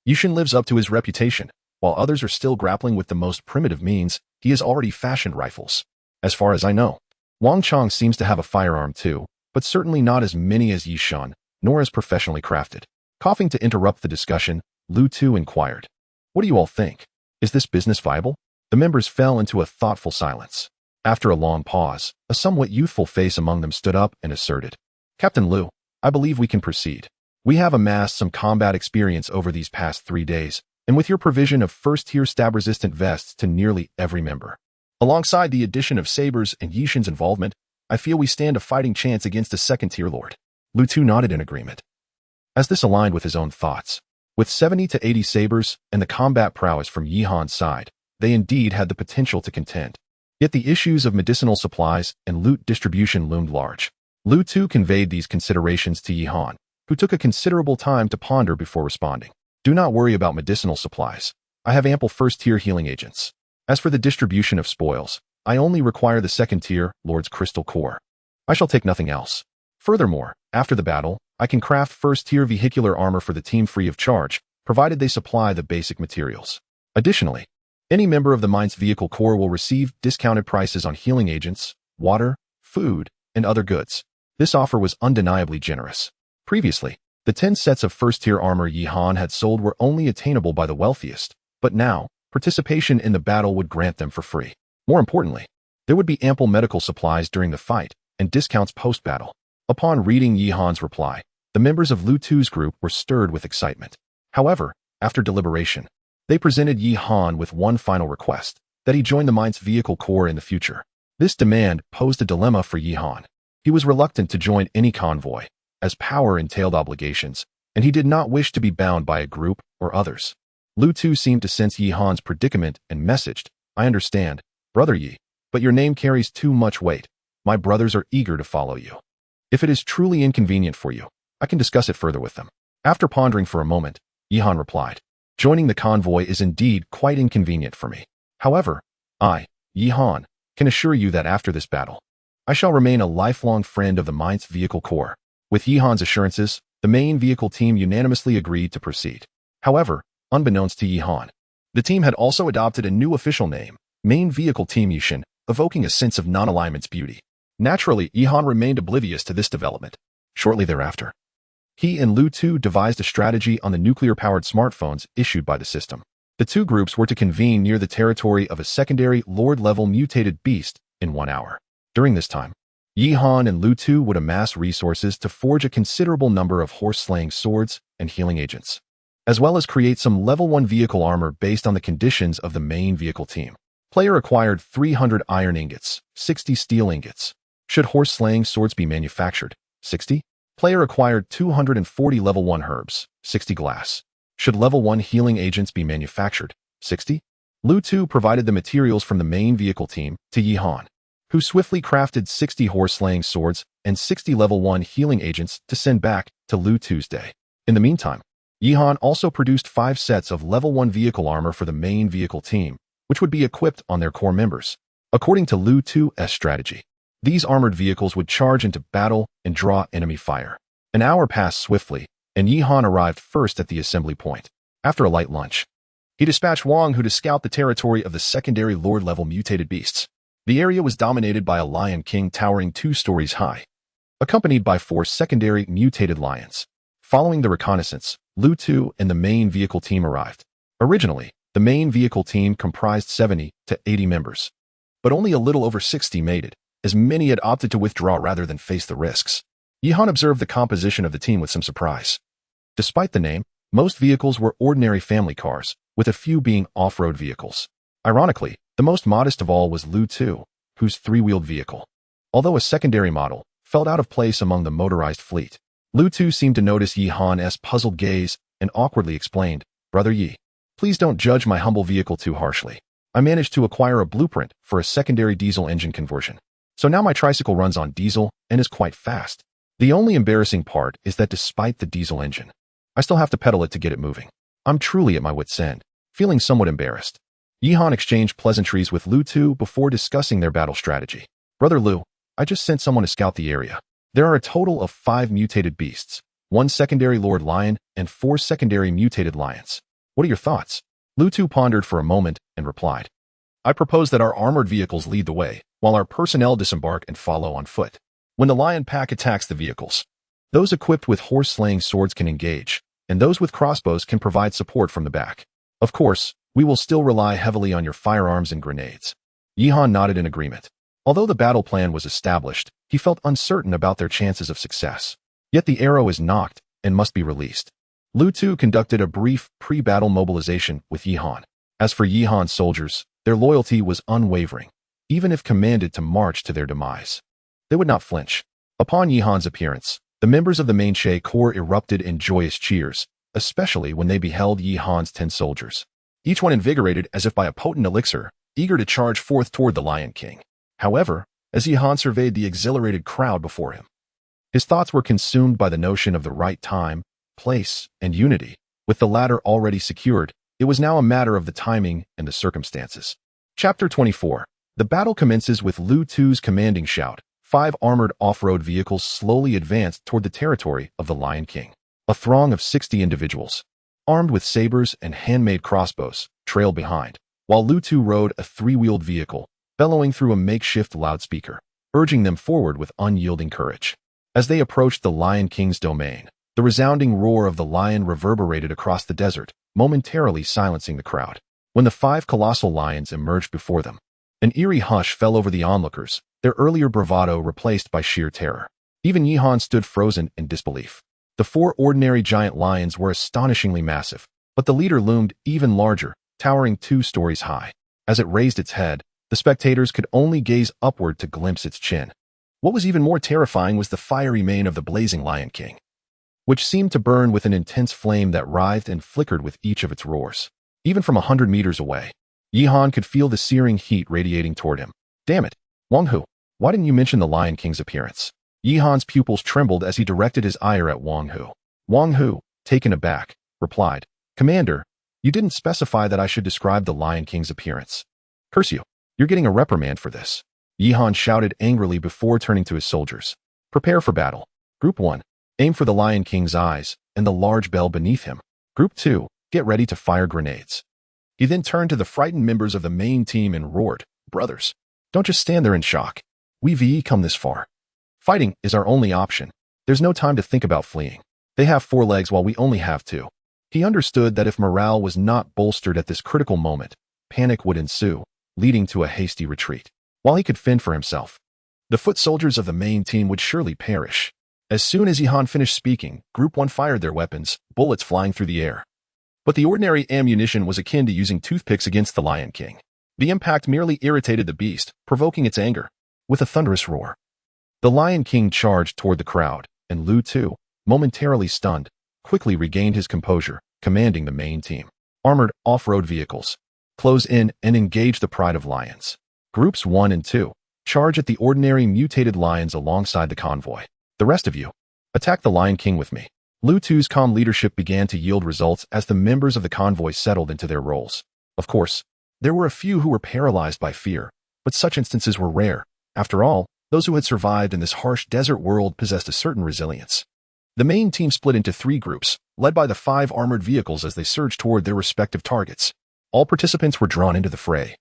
Yushin lives up to his reputation. While others are still grappling with the most primitive means, he has already fashioned rifles. As far as I know, Wang Chong seems to have a firearm too, but certainly not as many as Yishan, nor as professionally crafted. Coughing to interrupt the discussion, Lu Tu inquired, "What do you all think? Is this business viable?" The members fell into a thoughtful silence. After a long pause, a somewhat youthful face among them stood up and asserted, "Captain Lu, I believe we can proceed. We have amassed some combat experience over these past 3 days, and with your provision of first-tier stab-resistant vests to nearly every member, alongside the addition of sabers and Yishin's involvement, I feel we stand a fighting chance against a second-tier lord. Lu Tu nodded in agreement, as this aligned with his own thoughts. With 70 to 80 sabers and the combat prowess from Yi Han's side, they indeed had the potential to contend. Yet the issues of medicinal supplies and loot distribution loomed large. Lu Tu conveyed these considerations to Yi Han, who took a considerable time to ponder before responding. Do not worry about medicinal supplies. I have ample first-tier healing agents. As for the distribution of spoils, I only require the second-tier Lord's Crystal Core. I shall take nothing else. Furthermore, after the battle, I can craft first-tier vehicular armor for the team free of charge, provided they supply the basic materials. Additionally, any member of the Mine's Vehicle Corps will receive discounted prices on healing agents, water, food, and other goods. This offer was undeniably generous. Previously, the 10 sets of first-tier armor Yi Han had sold were only attainable by the wealthiest, but now, participation in the battle would grant them for free. More importantly, there would be ample medical supplies during the fight and discounts post-battle. Upon reading Yi Han's reply, the members of Lu Tu's group were stirred with excitement. However, after deliberation, they presented Yi Han with one final request, that he join the Mine's Vehicle Corps in the future. This demand posed a dilemma for Yi Han. He was reluctant to join any convoy, as power entailed obligations, and he did not wish to be bound by a group or others. Lu Tu seemed to sense Yi Han's predicament and messaged, I understand, Brother Yi, but your name carries too much weight. My brothers are eager to follow you. If it is truly inconvenient for you, I can discuss it further with them. After pondering for a moment, Yi Han replied, joining the convoy is indeed quite inconvenient for me. However, I, Yi Han, can assure you that after this battle, I shall remain a lifelong friend of the Mine's Vehicle Corps. With Yi Han's assurances, the main vehicle team unanimously agreed to proceed. However, unbeknownst to Yi Han, the team had also adopted a new official name, Main Vehicle Team Yushin, evoking a sense of non-alignment's beauty. Naturally, Yi Han remained oblivious to this development. Shortly thereafter, he and Lu Tu devised a strategy on the nuclear-powered smartphones issued by the system. The two groups were to convene near the territory of a secondary Lord-level mutated beast in 1 hour. During this time, Yi Han and Lu Tu would amass resources to forge a considerable number of horse-slaying swords and healing agents, as well as create some level 1 vehicle armor based on the conditions of the main vehicle team. Player acquired 300 iron ingots, 60 steel ingots. Should horse-slaying swords be manufactured? 60. Player acquired 240 level 1 herbs, 60 glass. Should level 1 healing agents be manufactured? 60. Lu Tu provided the materials from the main vehicle team to Yi Han, who swiftly crafted 60 horse-slaying swords and 60 level 1 healing agents to send back to Lu Tu's day. In the meantime, Yi Han also produced 5 sets of level 1 vehicle armor for the main vehicle team, which would be equipped on their core members. According to Lu Tu's strategy, these armored vehicles would charge into battle and draw enemy fire. An hour passed swiftly, and Yi Han arrived first at the assembly point. After a light lunch, he dispatched Wang Hu to scout the territory of the secondary Lord-level mutated beasts. The area was dominated by a lion king towering 2 stories high, accompanied by 4 secondary mutated lions. Following the reconnaissance, Lu Tu and the main vehicle team arrived. Originally, the main vehicle team comprised 70 to 80 members, but only a little over 60 made it, as many had opted to withdraw rather than face the risks. Yi Han observed the composition of the team with some surprise. Despite the name, most vehicles were ordinary family cars, with a few being off-road vehicles. Ironically, the most modest of all was Lu Tu, whose 3-wheeled vehicle, although a secondary model, felt out of place among the motorized fleet. Lu Tu seemed to notice Yi Han's puzzled gaze and awkwardly explained, Brother Yi, please don't judge my humble vehicle too harshly. I managed to acquire a blueprint for a secondary diesel engine conversion. So now my tricycle runs on diesel and is quite fast. The only embarrassing part is that despite the diesel engine, I still have to pedal it to get it moving. I'm truly at my wit's end, feeling somewhat embarrassed. Yi Han exchanged pleasantries with Lu Tu before discussing their battle strategy. Brother Lu, I just sent someone to scout the area. There are a total of 5 mutated beasts, 1 secondary Lord Lion, and 4 secondary mutated lions. What are your thoughts? Lu Tu pondered for a moment and replied, I propose that our armored vehicles lead the way, while our personnel disembark and follow on foot. When the lion pack attacks the vehicles, those equipped with horse-slaying swords can engage, and those with crossbows can provide support from the back. Of course, we will still rely heavily on your firearms and grenades. Yi Han nodded in agreement. Although the battle plan was established, he felt uncertain about their chances of success. Yet the arrow is knocked and must be released. Lu Tu conducted a brief pre-battle mobilization with Yi Han. As for Yi Han's soldiers, their loyalty was unwavering, even if commanded to march to their demise. There They would not flinch. Upon Yihan's appearance, the members of the main Shay Corps erupted in joyous cheers, especially when they beheld Yihan's 10 soldiers. Each one invigorated as if by a potent elixir, eager to charge forth toward the Lion King. However, as Yihan surveyed the exhilarated crowd before him, his thoughts were consumed by the notion of the right time, place, and unity. With the latter already secured, it was now a matter of the timing and the circumstances. Chapter 24. The battle commences with Lu Tu's commanding shout. 5 armored off-road vehicles slowly advanced toward the territory of the Lion King. A throng of 60 individuals, armed with sabers and handmade crossbows, trailed behind, while Lu Tu rode a 3-wheeled vehicle, bellowing through a makeshift loudspeaker, urging them forward with unyielding courage. As they approached the Lion King's domain, the resounding roar of the lion reverberated across the desert, momentarily silencing the crowd. When the 5 colossal lions emerged before them, an eerie hush fell over the onlookers, their earlier bravado replaced by sheer terror. Even Yihan stood frozen in disbelief. The 4 ordinary giant lions were astonishingly massive, but the leader loomed even larger, towering 2 stories high. As it raised its head, the spectators could only gaze upward to glimpse its chin. What was even more terrifying was the fiery mane of the blazing Lion King, which seemed to burn with an intense flame that writhed and flickered with each of its roars. Even from 100 meters away, Yihan could feel the searing heat radiating toward him. Damn it, Wang Hu, why didn't you mention the Lion King's appearance? Yihan's pupils trembled as he directed his ire at Wang Hu. Wang Hu, taken aback, replied, Commander, you didn't specify that I should describe the Lion King's appearance. Curse you, you're getting a reprimand for this. Yihan shouted angrily before turning to his soldiers. Prepare for battle. Group 1, aim for the Lion King's eyes and the large bell beneath him. Group 2, get ready to fire grenades. He then turned to the frightened members of the main team and roared, Brothers, don't just stand there in shock. We've come this far. Fighting is our only option. There's no time to think about fleeing. They have 4 legs while we only have 2. He understood that if morale was not bolstered at this critical moment, panic would ensue, leading to a hasty retreat. While he could fend for himself, the foot soldiers of the main team would surely perish. As soon as Yihan finished speaking, Group 1 fired their weapons, bullets flying through the air. But the ordinary ammunition was akin to using toothpicks against the Lion King. The impact merely irritated the beast, provoking its anger. With a thunderous roar, the Lion King charged toward the crowd, and Lu Tu, momentarily stunned, quickly regained his composure, commanding the main team. Armored off-road vehicles, close in and engage the pride of lions. Groups 1 and 2, charge at the ordinary mutated lions alongside the convoy. The rest of you, attack the Lion King with me. Lu Tu's calm leadership began to yield results as the members of the convoy settled into their roles. Of course, there were a few who were paralyzed by fear, but such instances were rare. After all, those who had survived in this harsh desert world possessed a certain resilience. The main team split into 3 groups, led by the 5 armored vehicles as they surged toward their respective targets. All participants were drawn into the fray,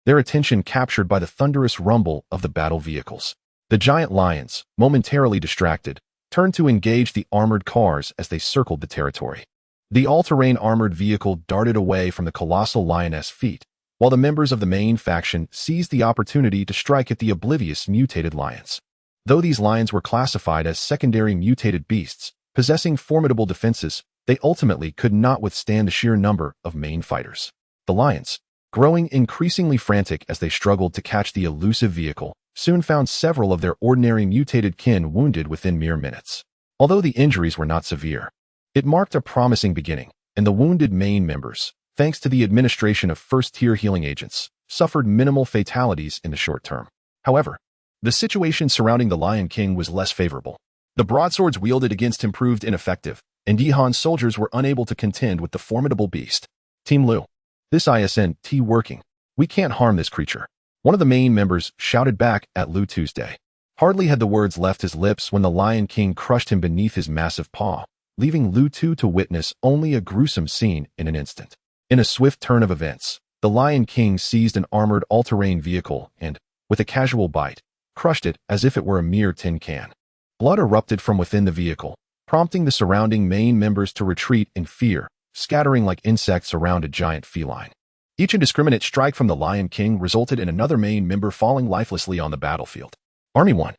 their attention captured by the thunderous rumble of the battle vehicles. The giant lions, momentarily distracted, turned to engage the armored cars as they circled the territory. The all-terrain armored vehicle darted away from the colossal lioness' feet, while the members of the main faction seized the opportunity to strike at the oblivious mutated lions. Though these lions were classified as secondary mutated beasts, possessing formidable defenses, they ultimately could not withstand the sheer number of main fighters. The lions, growing increasingly frantic as they struggled to catch the elusive vehicle, soon found several of their ordinary mutated kin wounded within mere minutes. Although the injuries were not severe, it marked a promising beginning, and the wounded main members, thanks to the administration of first-tier healing agents, suffered minimal fatalities in the short term. However, the situation surrounding the Lion King was less favorable. The broadswords wielded against him proved ineffective, and Yihan's soldiers were unable to contend with the formidable beast. Team Lu, this isn't working. We can't harm this creature. One of the main members shouted back at Lu Tuesday. Hardly had the words left his lips when the Lion King crushed him beneath his massive paw, leaving Lu Tu to witness only a gruesome scene in an instant. In a swift turn of events, the Lion King seized an armored all-terrain vehicle and, with a casual bite, crushed it as if it were a mere tin can. Blood erupted from within the vehicle, prompting the surrounding main members to retreat in fear, scattering like insects around a giant feline. Each indiscriminate strike from the Lion King resulted in another main member falling lifelessly on the battlefield. Army 1,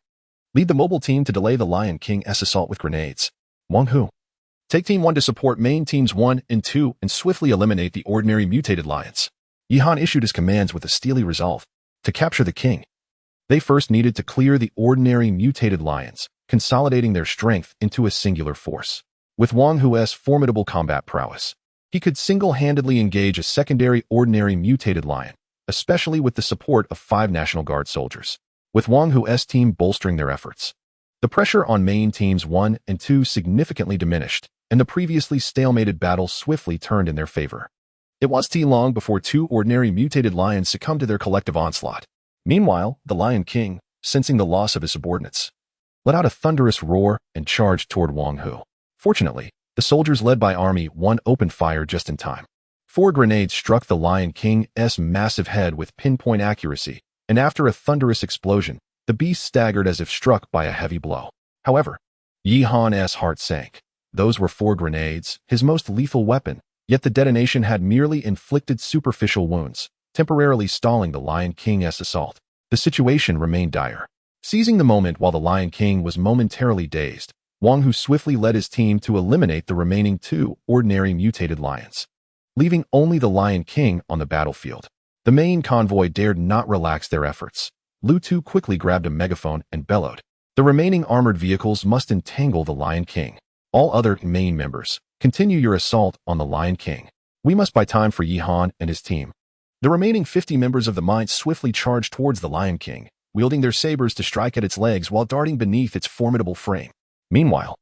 lead the mobile team to delay the Lion King's assault with grenades. Wang Hu, take Team 1 to support main Teams 1 and 2 and swiftly eliminate the ordinary mutated lions. Yihan issued his commands with a steely resolve to capture the king. They first needed to clear the ordinary mutated lions, consolidating their strength into a singular force. With Wang Hu's formidable combat prowess, he could single-handedly engage a secondary ordinary mutated lion, especially with the support of 5 National Guard soldiers. With Wang Hu's team bolstering their efforts, the pressure on main teams 1 and 2 significantly diminished, and the previously stalemated battle swiftly turned in their favor. It was too long before 2 ordinary mutated lions succumbed to their collective onslaught. Meanwhile, the Lion King, sensing the loss of his subordinates, let out a thunderous roar and charged toward Wang Hu. Fortunately, the soldiers led by Army 1 opened fire just in time. 4 grenades struck the Lion King's massive head with pinpoint accuracy, and after a thunderous explosion, the beast staggered as if struck by a heavy blow. However, Yi Han's heart sank. Those were 4 grenades, his most lethal weapon, yet the detonation had merely inflicted superficial wounds, temporarily stalling the Lion King's assault. The situation remained dire. Seizing the moment while the Lion King was momentarily dazed, Wang Hu swiftly led his team to eliminate the remaining 2 ordinary mutated lions, leaving only the Lion King on the battlefield. The main convoy dared not relax their efforts. Lu Tu quickly grabbed a megaphone and bellowed, "The remaining armored vehicles must entangle the Lion King. All other main members, continue your assault on the Lion King. We must buy time for Yi Han and his team." The remaining 50 members of the mine swiftly charged towards the Lion King, wielding their sabers to strike at its legs while darting beneath its formidable frame. Meanwhile,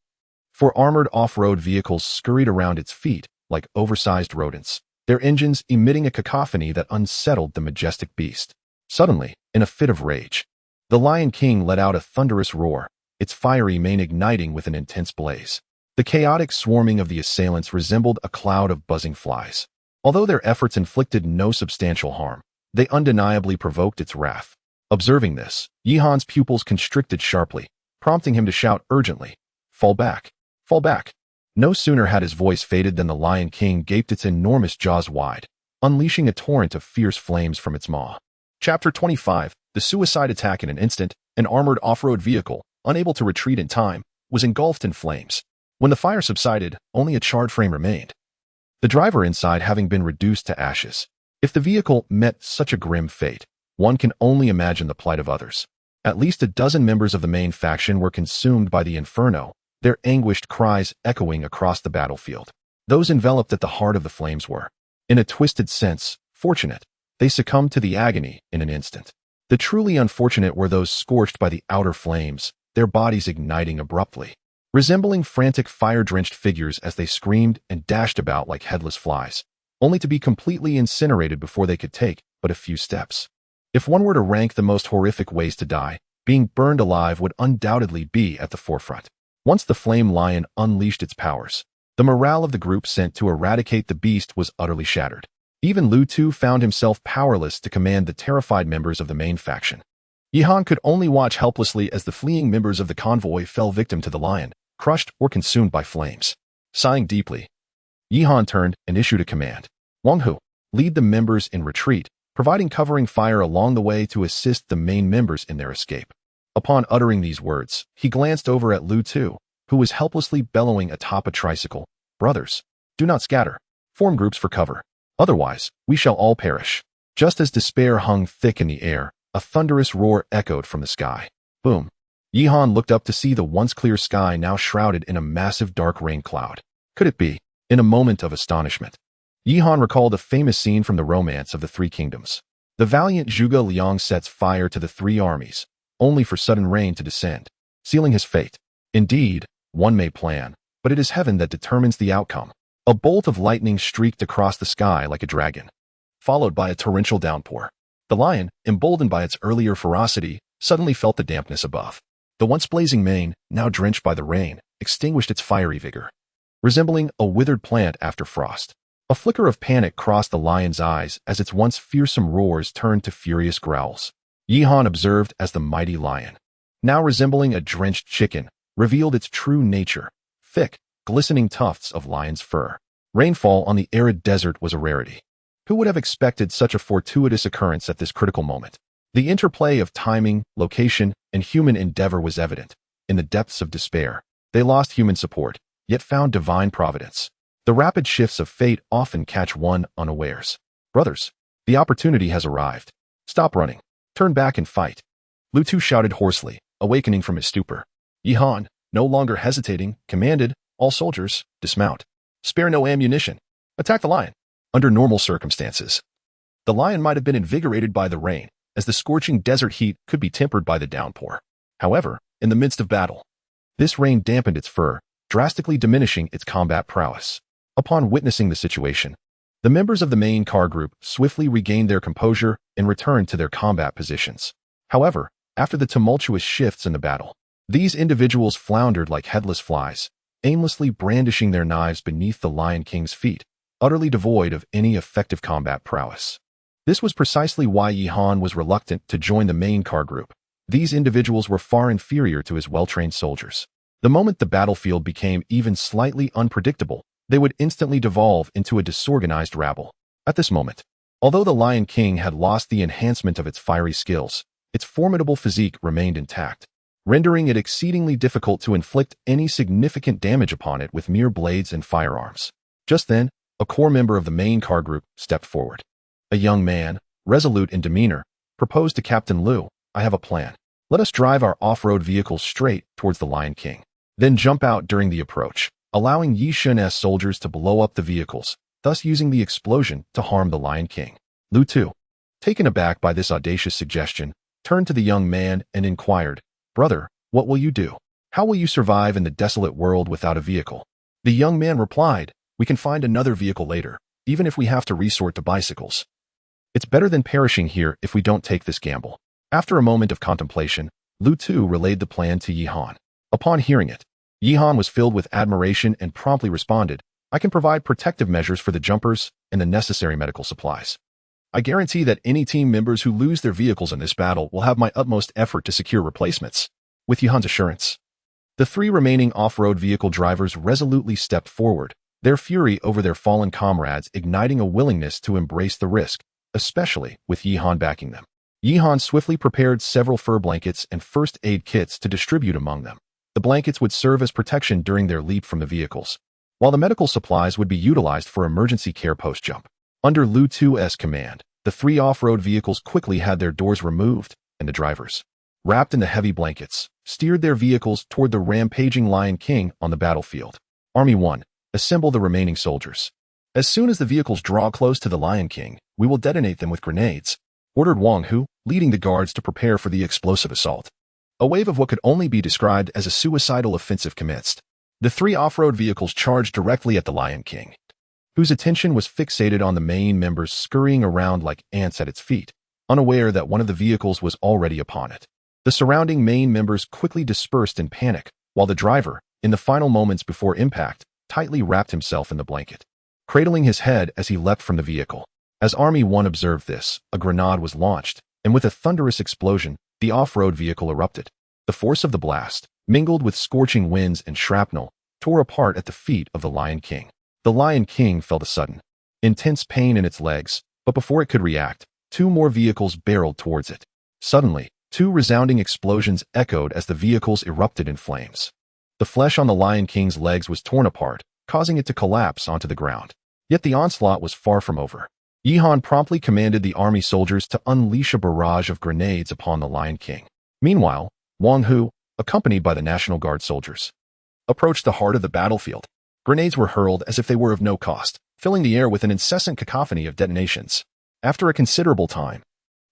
4 armored off-road vehicles scurried around its feet like oversized rodents, their engines emitting a cacophony that unsettled the majestic beast. Suddenly, in a fit of rage, the Lion King let out a thunderous roar, its fiery mane igniting with an intense blaze. The chaotic swarming of the assailants resembled a cloud of buzzing flies. Although their efforts inflicted no substantial harm, they undeniably provoked its wrath. Observing this, Yi Han's pupils constricted sharply, prompting him to shout urgently, "Fall back! Fall back!" No sooner had his voice faded than the Lion King gaped its enormous jaws wide, unleashing a torrent of fierce flames from its maw. Chapter 25, The Suicide Attack. In an instant, an armored off-road vehicle, unable to retreat in time, was engulfed in flames. When the fire subsided, only a charred frame remained, the driver inside having been reduced to ashes. If the vehicle met such a grim fate, one can only imagine the plight of others. At least a dozen members of the main faction were consumed by the inferno, their anguished cries echoing across the battlefield. Those enveloped at the heart of the flames were, in a twisted sense, fortunate. They succumbed to the agony in an instant. The truly unfortunate were those scorched by the outer flames, their bodies igniting abruptly, resembling frantic fire-drenched figures as they screamed and dashed about like headless flies, only to be completely incinerated before they could take but a few steps. If one were to rank the most horrific ways to die, being burned alive would undoubtedly be at the forefront. Once the flame lion unleashed its powers, the morale of the group sent to eradicate the beast was utterly shattered. Even Lu Tu found himself powerless to command the terrified members of the main faction. Yi Han could only watch helplessly as the fleeing members of the convoy fell victim to the lion, crushed or consumed by flames. Sighing deeply, Yi Han turned and issued a command. "Wang Hu, lead the members in retreat, providing covering fire along the way to assist the main members in their escape." Upon uttering these words, he glanced over at Lu Tu, who was helplessly bellowing atop a tricycle. "Brothers, do not scatter. Form groups for cover. Otherwise, we shall all perish." Just as despair hung thick in the air, a thunderous roar echoed from the sky. Boom! Yi Han looked up to see the once clear sky now shrouded in a massive dark rain cloud. Could it be? In a moment of astonishment, Yi Han recalled a famous scene from the Romance of the Three Kingdoms. The valiant Zhuge Liang sets fire to the 3 armies, only for sudden rain to descend, sealing his fate. Indeed, one may plan, but it is heaven that determines the outcome. A bolt of lightning streaked across the sky like a dragon, followed by a torrential downpour. The lion, emboldened by its earlier ferocity, suddenly felt the dampness above. The once blazing mane, now drenched by the rain, extinguished its fiery vigor, resembling a withered plant after frost. A flicker of panic crossed the lion's eyes as its once fearsome roars turned to furious growls. Yi Han observed as the mighty lion, now resembling a drenched chicken, revealed its true nature: thick, glistening tufts of lion's fur. Rainfall on the arid desert was a rarity. Who would have expected such a fortuitous occurrence at this critical moment? The interplay of timing, location, and human endeavor was evident. In the depths of despair, they lost human support, yet found divine providence. The rapid shifts of fate often catch one unawares. "Brothers, the opportunity has arrived. Stop running. Turn back and fight." Lu Tu shouted hoarsely, awakening from his stupor. Yi Han, no longer hesitating, commanded, all soldiers, dismount. Spare no ammunition. Attack the lion. Under normal circumstances, the lion might have been invigorated by the rain, as the scorching desert heat could be tempered by the downpour. However, in the midst of battle, this rain dampened its fur, drastically diminishing its combat prowess. Upon witnessing the situation, the members of the main car group swiftly regained their composure and returned to their combat positions. However, after the tumultuous shifts in the battle, these individuals floundered like headless flies, aimlessly brandishing their knives beneath the Lion King's feet, utterly devoid of any effective combat prowess. This was precisely why Yi Han was reluctant to join the main car group. These individuals were far inferior to his well-trained soldiers. The moment the battlefield became even slightly unpredictable, they would instantly devolve into a disorganized rabble. At this moment, although the Lion King had lost the enhancement of its fiery skills, its formidable physique remained intact, rendering it exceedingly difficult to inflict any significant damage upon it with mere blades and firearms. Just then, a core member of the main car group stepped forward. A young man, resolute in demeanor, proposed to Captain Lu, "I have a plan. Let us drive our off-road vehicles straight towards the Lion King, then jump out during the approach, allowing Yi Shun's soldiers to blow up the vehicles, thus using the explosion to harm the Lion King." Lu Tu, taken aback by this audacious suggestion, turned to the young man and inquired, "Brother, what will you do? How will you survive in the desolate world without a vehicle?" The young man replied, "We can find another vehicle later, even if we have to resort to bicycles. It's better than perishing here if we don't take this gamble." After a moment of contemplation, Lu Tu relayed the plan to Yi Han. Upon hearing it, Yi Han was filled with admiration and promptly responded, "I can provide protective measures for the jumpers and the necessary medical supplies. I guarantee that any team members who lose their vehicles in this battle will have my utmost effort to secure replacements." With Yi Han's assurance, the three remaining off-road vehicle drivers resolutely stepped forward, their fury over their fallen comrades igniting a willingness to embrace the risk, especially with Yi Han backing them. Yi Han swiftly prepared several fur blankets and first aid kits to distribute among them. The blankets would serve as protection during their leap from the vehicles, while the medical supplies would be utilized for emergency care post-jump. Under Lu Tu's command, the three off-road vehicles quickly had their doors removed, and the drivers, wrapped in the heavy blankets, steered their vehicles toward the rampaging Lion King on the battlefield. Army 1, assemble the remaining soldiers. As soon as the vehicles draw close to the Lion King, we will detonate them with grenades, ordered Wang Hu, leading the guards to prepare for the explosive assault. A wave of what could only be described as a suicidal offensive commenced. The three off-road vehicles charged directly at the Lion King, whose attention was fixated on the main members scurrying around like ants at its feet, unaware that one of the vehicles was already upon it. The surrounding main members quickly dispersed in panic, while the driver, in the final moments before impact, tightly wrapped himself in the blanket, cradling his head as he leapt from the vehicle. As Army 1 observed this, a grenade was launched, and with a thunderous explosion, the off-road vehicle erupted. The force of the blast, mingled with scorching winds and shrapnel, tore apart at the feet of the Lion King. The Lion King felt a sudden, intense pain in its legs, but before it could react, two more vehicles barreled towards it. Suddenly, two resounding explosions echoed as the vehicles erupted in flames. The flesh on the Lion King's legs was torn apart, causing it to collapse onto the ground. Yet the onslaught was far from over. Yi Han promptly commanded the army soldiers to unleash a barrage of grenades upon the Lion King. Meanwhile, Wang Hu, accompanied by the National Guard soldiers, approached the heart of the battlefield. Grenades were hurled as if they were of no cost, filling the air with an incessant cacophony of detonations. After a considerable time,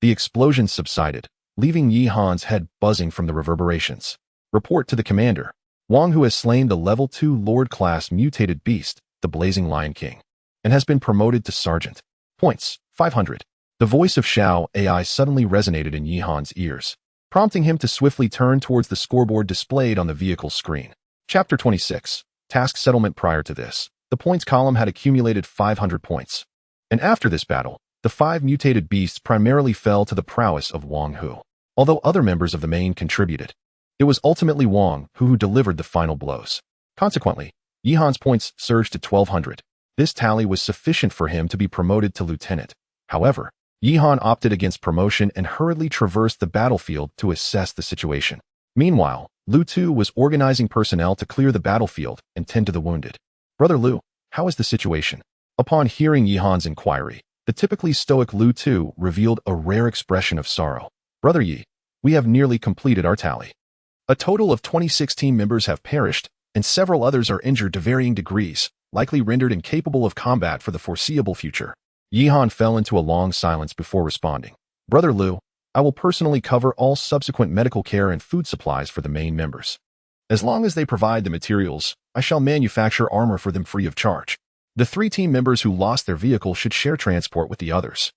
the explosions subsided, leaving Yi Han's head buzzing from the reverberations. Report to the commander. Wang Hu has slain the level 2 Lord-class mutated beast, the Blazing Lion King, and has been promoted to sergeant. Points, 500. The voice of Xiao AI suddenly resonated in Yi Han's ears, prompting him to swiftly turn towards the scoreboard displayed on the vehicle's screen. Chapter 26. Task settlement. Prior to this, the points column had accumulated 500 points. And after this battle, the 5 mutated beasts primarily fell to the prowess of Wang Hu. Although other members of the main contributed, it was ultimately Wang Hu who delivered the final blows. Consequently, Yi Han's points surged to 1,200. This tally was sufficient for him to be promoted to lieutenant. However, Yi Han opted against promotion and hurriedly traversed the battlefield to assess the situation. Meanwhile, Lu Tu was organizing personnel to clear the battlefield and tend to the wounded. "Brother Lu, how is the situation?" Upon hearing Yi Han's inquiry, the typically stoic Lu Tu revealed a rare expression of sorrow. "Brother Yi, We have nearly completed our tally. A total of 26 team members have perished, and several others are injured to varying degrees, likely rendered incapable of combat for the foreseeable future. Yihan fell into a long silence before responding. Brother Liu, I will personally cover all subsequent medical care and food supplies for the main members. As long as they provide the materials, I shall manufacture armor for them free of charge. The 3 team members who lost their vehicle should share transport with the others.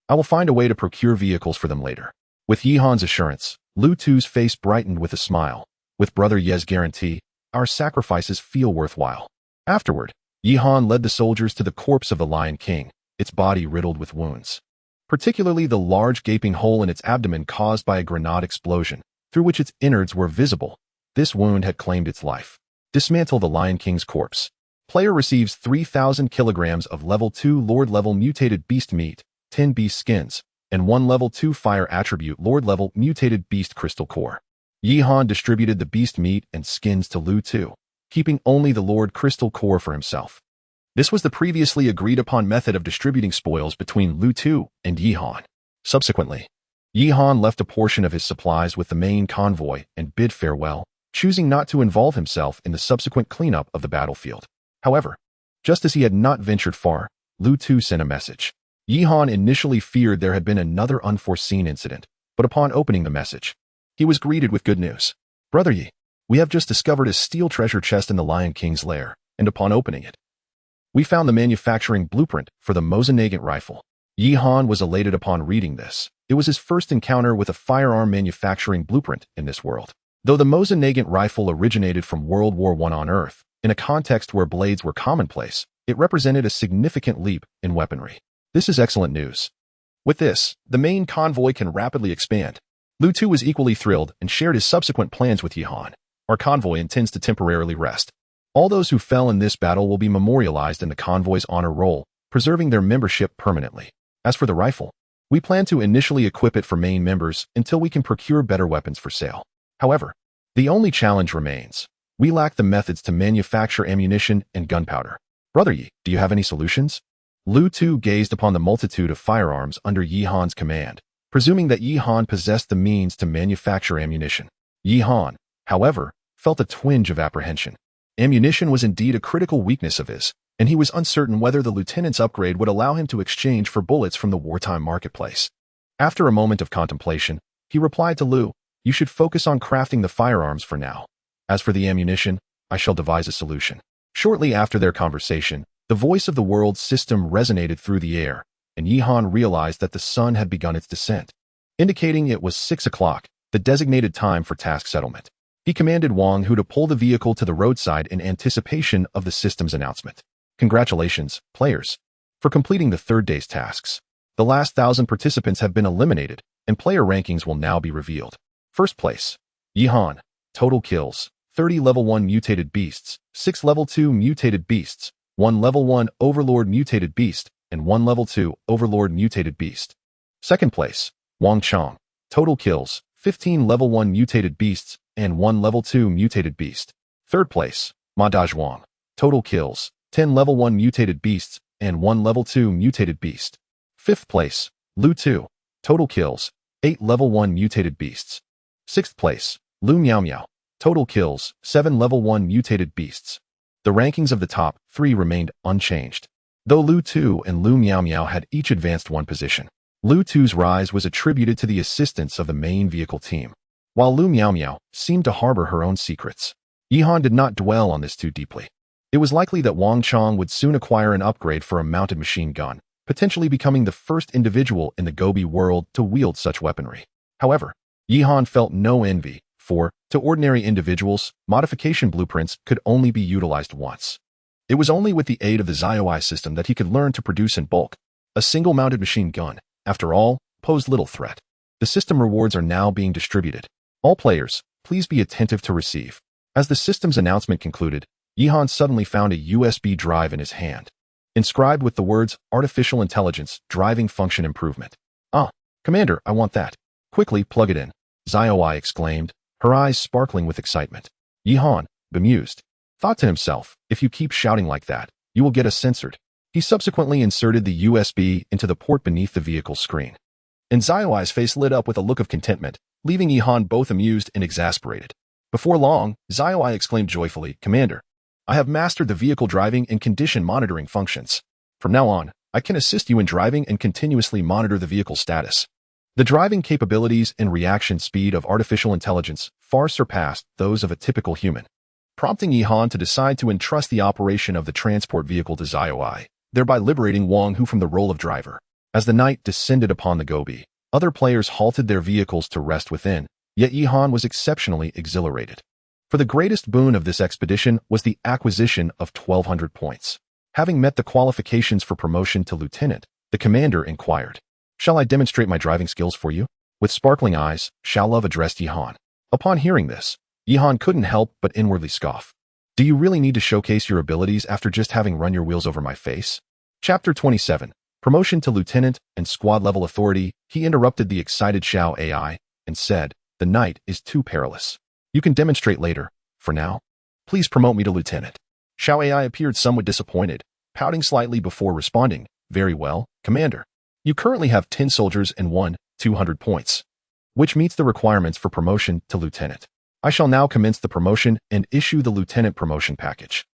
I will find a way to procure vehicles for them later. With Yihan's assurance, Lu Tu's face brightened with a smile. With Brother Ye's guarantee, our sacrifices feel worthwhile. Afterward, Yihan led the soldiers to the corpse of the Lion King, its body riddled with wounds. Particularly the large gaping hole in its abdomen caused by a grenade explosion, through which its innards were visible. This wound had claimed its life. Dismantle the Lion King's corpse. Player receives 3,000 kilograms of level 2 Lord level mutated beast meat, 10 beast skins, and 1 level 2 fire attribute Lord level mutated beast crystal core. Yihan distributed the beast meat and skins to Lu Tu, keeping only the Lord crystal core for himself. This was the previously agreed upon method of distributing spoils between Lu Tu and Yihan. Subsequently, Yihan left a portion of his supplies with the main convoy and bid farewell, choosing not to involve himself in the subsequent cleanup of the battlefield. However, just as he had not ventured far, Lu Tu sent a message. Yihan initially feared there had been another unforeseen incident, but upon opening the message, he was greeted with good news. Brother Yi, we have just discovered a steel treasure chest in the Lion King's lair, and upon opening it, we found the manufacturing blueprint for the Mosin-Nagant rifle. Yihan was elated upon reading this. It was his first encounter with a firearm manufacturing blueprint in this world. Though the Mosin-Nagant rifle originated from World War I on Earth, in a context where blades were commonplace, it represented a significant leap in weaponry. This is excellent news. With this, the main convoy can rapidly expand. Lu Tu was equally thrilled and shared his subsequent plans with Yihan. Our convoy intends to temporarily rest. All those who fell in this battle will be memorialized in the convoy's honor roll, preserving their membership permanently. As for the rifle, we plan to initially equip it for main members until we can procure better weapons for sale. However, the only challenge remains. We lack the methods to manufacture ammunition and gunpowder. Brother Yi, do you have any solutions? Lu Tu gazed upon the multitude of firearms under Yihan's command, presuming that Yihan possessed the means to manufacture ammunition. Yihan, however, felt a twinge of apprehension. Ammunition was indeed a critical weakness of his, and he was uncertain whether the lieutenant's upgrade would allow him to exchange for bullets from the wartime marketplace. After a moment of contemplation, he replied to Lu, "You should focus on crafting the firearms for now. As for the ammunition, I shall devise a solution." Shortly after their conversation, the voice of the world system resonated through the air, and Yihan realized that the sun had begun its descent, indicating it was 6 o'clock, the designated time for task settlement. He commanded Wang Hu to pull the vehicle to the roadside in anticipation of the system's announcement. Congratulations, players, for completing the third day's tasks. The last 1,000 participants have been eliminated, and player rankings will now be revealed. First place, Yihan, total kills, 30 level 1 mutated beasts, 6 level 2 mutated beasts, 1 level 1 overlord mutated beast, and 1 level 2 overlord mutated beast. Second place, Wang Chong, total kills, 15 level 1 mutated beasts, and 1 level 2 mutated beast. Third place, Ma Dazhuang, total kills, 10 level 1 mutated beasts, and 1 level 2 mutated beast. Fifth place, Lu Tu, total kills, 8 level 1 mutated beasts. Sixth place, Lu Miao Miao, total kills, 7 level 1 mutated beasts. The rankings of the top 3 remained unchanged, though Lu Tu and Lu Miao Miao had each advanced 1 position. Lu Tu's rise was attributed to the assistance of the main vehicle team, while Lu Miao Miao seemed to harbor her own secrets. Yihan did not dwell on this too deeply. It was likely that Wang Chong would soon acquire an upgrade for a mounted machine gun, potentially becoming the first individual in the Gobi world to wield such weaponry. However, Yihan felt no envy, for, to ordinary individuals, modification blueprints could only be utilized once. It was only with the aid of the ZIOI system that he could learn to produce in bulk. A single mounted machine gun, after all, posed little threat. The system rewards are now being distributed. All players, please be attentive to receive. As the system's announcement concluded, Yihan suddenly found a USB drive in his hand, inscribed with the words, "Artificial Intelligence, Driving Function Improvement." "Ah, Commander, I want that. Quickly plug it in," ZIOI exclaimed, her eyes sparkling with excitement. Yihan, bemused, thought to himself, "If you keep shouting like that, you will get us censored." He subsequently inserted the USB into the port beneath the vehicle's screen, and ZIOI's face lit up with a look of contentment. leaving Yihan both amused and exasperated. Before long, Xiaoai exclaimed joyfully, "Commander, I have mastered the vehicle driving and condition monitoring functions. From now on, I can assist you in driving and continuously monitor the vehicle status." The driving capabilities and reaction speed of artificial intelligence far surpassed those of a typical human, prompting Yihan to decide to entrust the operation of the transport vehicle to Xiaoai, thereby liberating Wang Hu from the role of driver. As the night descended upon the Gobi, other players halted their vehicles to rest within, yet Yihan was exceptionally exhilarated. For the greatest boon of this expedition was the acquisition of 1,200 points. Having met the qualifications for promotion to lieutenant, the commander inquired, "Shall I demonstrate my driving skills for you?" With sparkling eyes, Shaolov addressed Yihan. Upon hearing this, Yihan couldn't help but inwardly scoff. "Do you really need to showcase your abilities after just having run your wheels over my face?" Chapter 27. Promotion to Lieutenant and Squad-Level Authority. He interrupted the excited Xiao AI and said, "The night is too perilous. You can demonstrate later. For now, please promote me to Lieutenant." Xiao AI appeared somewhat disappointed, pouting slightly before responding, "Very well, Commander. You currently have 10 soldiers and 200 points, which meets the requirements for promotion to Lieutenant. I shall now commence the promotion and issue the Lieutenant promotion package."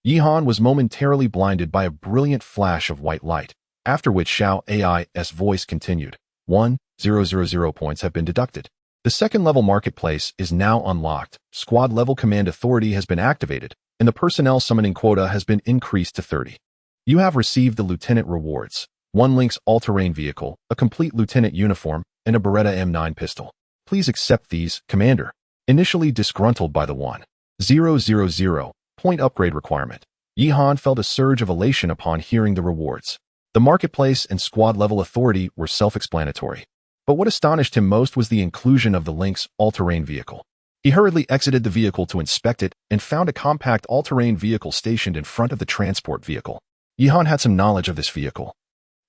Yihan was momentarily blinded by a brilliant flash of white light, after which Xiao AI's voice continued, 1,000 points have been deducted. The second-level marketplace is now unlocked, squad-level command authority has been activated, and the personnel summoning quota has been increased to 30. You have received the Lieutenant rewards, 1 Lynx all-terrain vehicle, a complete Lieutenant uniform, and a Beretta M9 pistol. Please accept these, Commander. Initially disgruntled by the 1,000 point upgrade requirement, Yihan felt a surge of elation upon hearing the rewards. The marketplace and squad-level authority were self-explanatory. But what astonished him most was the inclusion of the Lynx all-terrain vehicle. He hurriedly exited the vehicle to inspect it and found a compact all-terrain vehicle stationed in front of the transport vehicle. Yihan had some knowledge of this vehicle.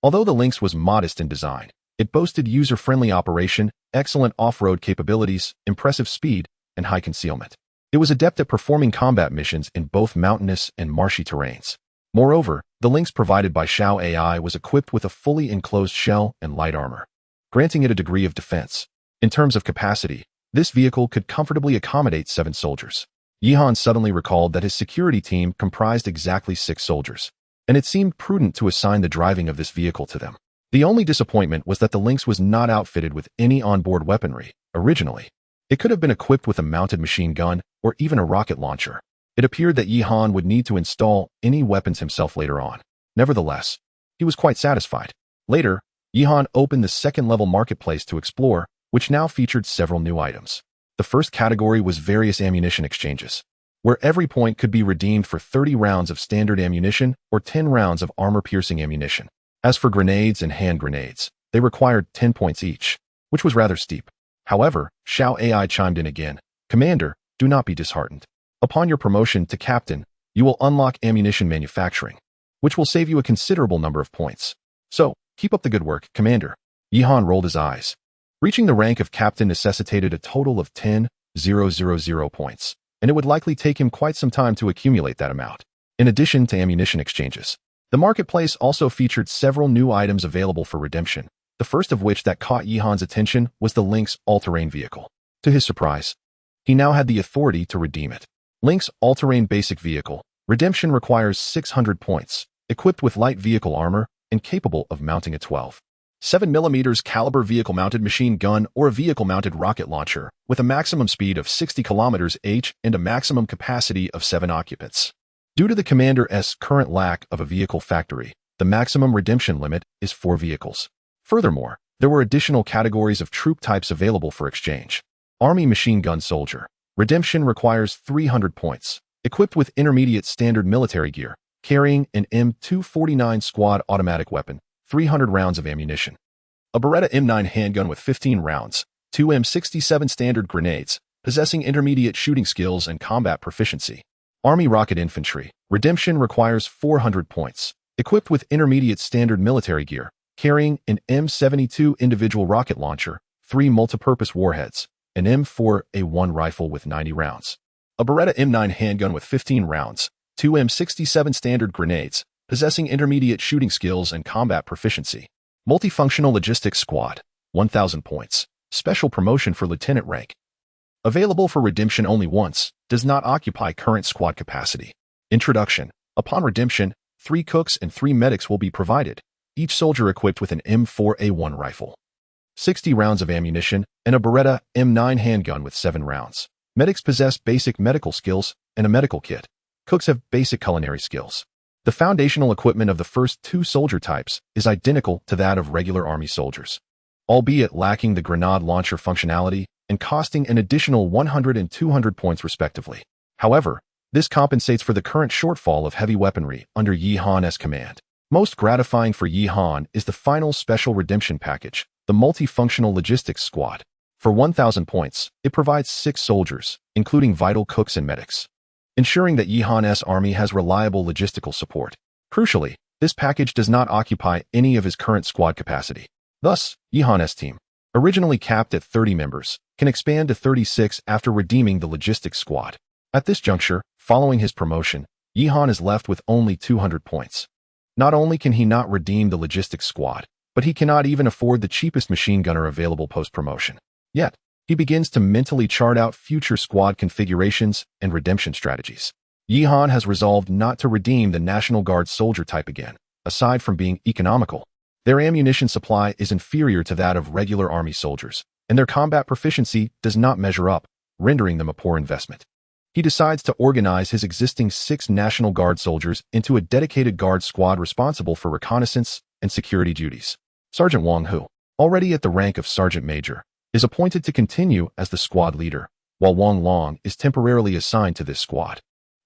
Although the Lynx was modest in design, it boasted user-friendly operation, excellent off-road capabilities, impressive speed, and high concealment. It was adept at performing combat missions in both mountainous and marshy terrains. Moreover, the Lynx provided by Xiao AI was equipped with a fully enclosed shell and light armor, granting it a degree of defense. In terms of capacity, this vehicle could comfortably accommodate 7 soldiers. Yihan suddenly recalled that his security team comprised exactly 6 soldiers, and it seemed prudent to assign the driving of this vehicle to them. The only disappointment was that the Lynx was not outfitted with any onboard weaponry. Originally, it could have been equipped with a mounted machine gun or even a rocket launcher. It appeared that Yihan would need to install any weapons himself later on. Nevertheless, he was quite satisfied. Later, Yihan opened the second-level marketplace to explore, which now featured several new items. The first category was various ammunition exchanges, where every point could be redeemed for 30 rounds of standard ammunition or 10 rounds of armor-piercing ammunition. As for grenades and hand grenades, they required 10 points each, which was rather steep. However, Xiao AI chimed in again, "Commander, do not be disheartened. Upon your promotion to captain, you will unlock ammunition manufacturing, which will save you a considerable number of points. So, keep up the good work, Commander." Yihan rolled his eyes. Reaching the rank of captain necessitated a total of 10,000 points, and it would likely take him quite some time to accumulate that amount. In addition to ammunition exchanges, the marketplace also featured several new items available for redemption, the first of which that caught Yihan's attention was the Lynx all-terrain vehicle. To his surprise, he now had the authority to redeem it. Lynx all-terrain basic vehicle. Redemption requires 600 points, equipped with light vehicle armor, and capable of mounting a 12.7mm caliber vehicle-mounted machine gun or a vehicle-mounted rocket launcher, with a maximum speed of 60 km/h and a maximum capacity of 7 occupants. Due to the commander's current lack of a vehicle factory, the maximum redemption limit is 4 vehicles. Furthermore, there were additional categories of troop types available for exchange. Army machine gun soldier. Redemption requires 300 points, equipped with intermediate standard military gear, carrying an M249 squad automatic weapon, 300 rounds of ammunition. A Beretta M9 handgun with 15 rounds, 2 M67 standard grenades, possessing intermediate shooting skills and combat proficiency. Army rocket infantry. Redemption requires 400 points, equipped with intermediate standard military gear, carrying an M72 individual rocket launcher, 3 multipurpose warheads, an M4A1 rifle with 90 rounds. A Beretta M9 handgun with 15 rounds, 2 M67 standard grenades, possessing intermediate shooting skills and combat proficiency. Multifunctional logistics squad, 1,000 points. special promotion for lieutenant rank. Available for redemption only once, does not occupy current squad capacity. Introduction. Upon redemption, 3 cooks and 3 medics will be provided, each soldier equipped with an M4A1 rifle, 60 rounds of ammunition, and a Beretta M9 handgun with 7 rounds. Medics possess basic medical skills and a medical kit. Cooks have basic culinary skills. The foundational equipment of the first 2 soldier types is identical to that of regular Army soldiers, albeit lacking the grenade launcher functionality and costing an additional 100 and 200 points respectively. However, this compensates for the current shortfall of heavy weaponry under Yi Han's command. Most gratifying for Yi Han is the final special redemption package, the Multifunctional Logistics Squad. For 1,000 points, it provides 6 soldiers, including vital cooks and medics, ensuring that Yi Han's army has reliable logistical support. Crucially, this package does not occupy any of his current squad capacity. Thus, Yi Han's team, originally capped at 30 members, can expand to 36 after redeeming the Logistics Squad. At this juncture, following his promotion, Yi Han is left with only 200 points. Not only can he not redeem the Logistics Squad, but he cannot even afford the cheapest machine gunner available post-promotion. Yet, he begins to mentally chart out future squad configurations and redemption strategies. Yi Han has resolved not to redeem the National Guard soldier type again. Aside from being economical, their ammunition supply is inferior to that of regular Army soldiers, and their combat proficiency does not measure up, rendering them a poor investment. He decides to organize his existing 6 National Guard soldiers into a dedicated Guard squad responsible for reconnaissance and security duties. Sergeant Wang Hu, already at the rank of Sergeant Major, is appointed to continue as the squad leader, while Wang Long is temporarily assigned to this squad,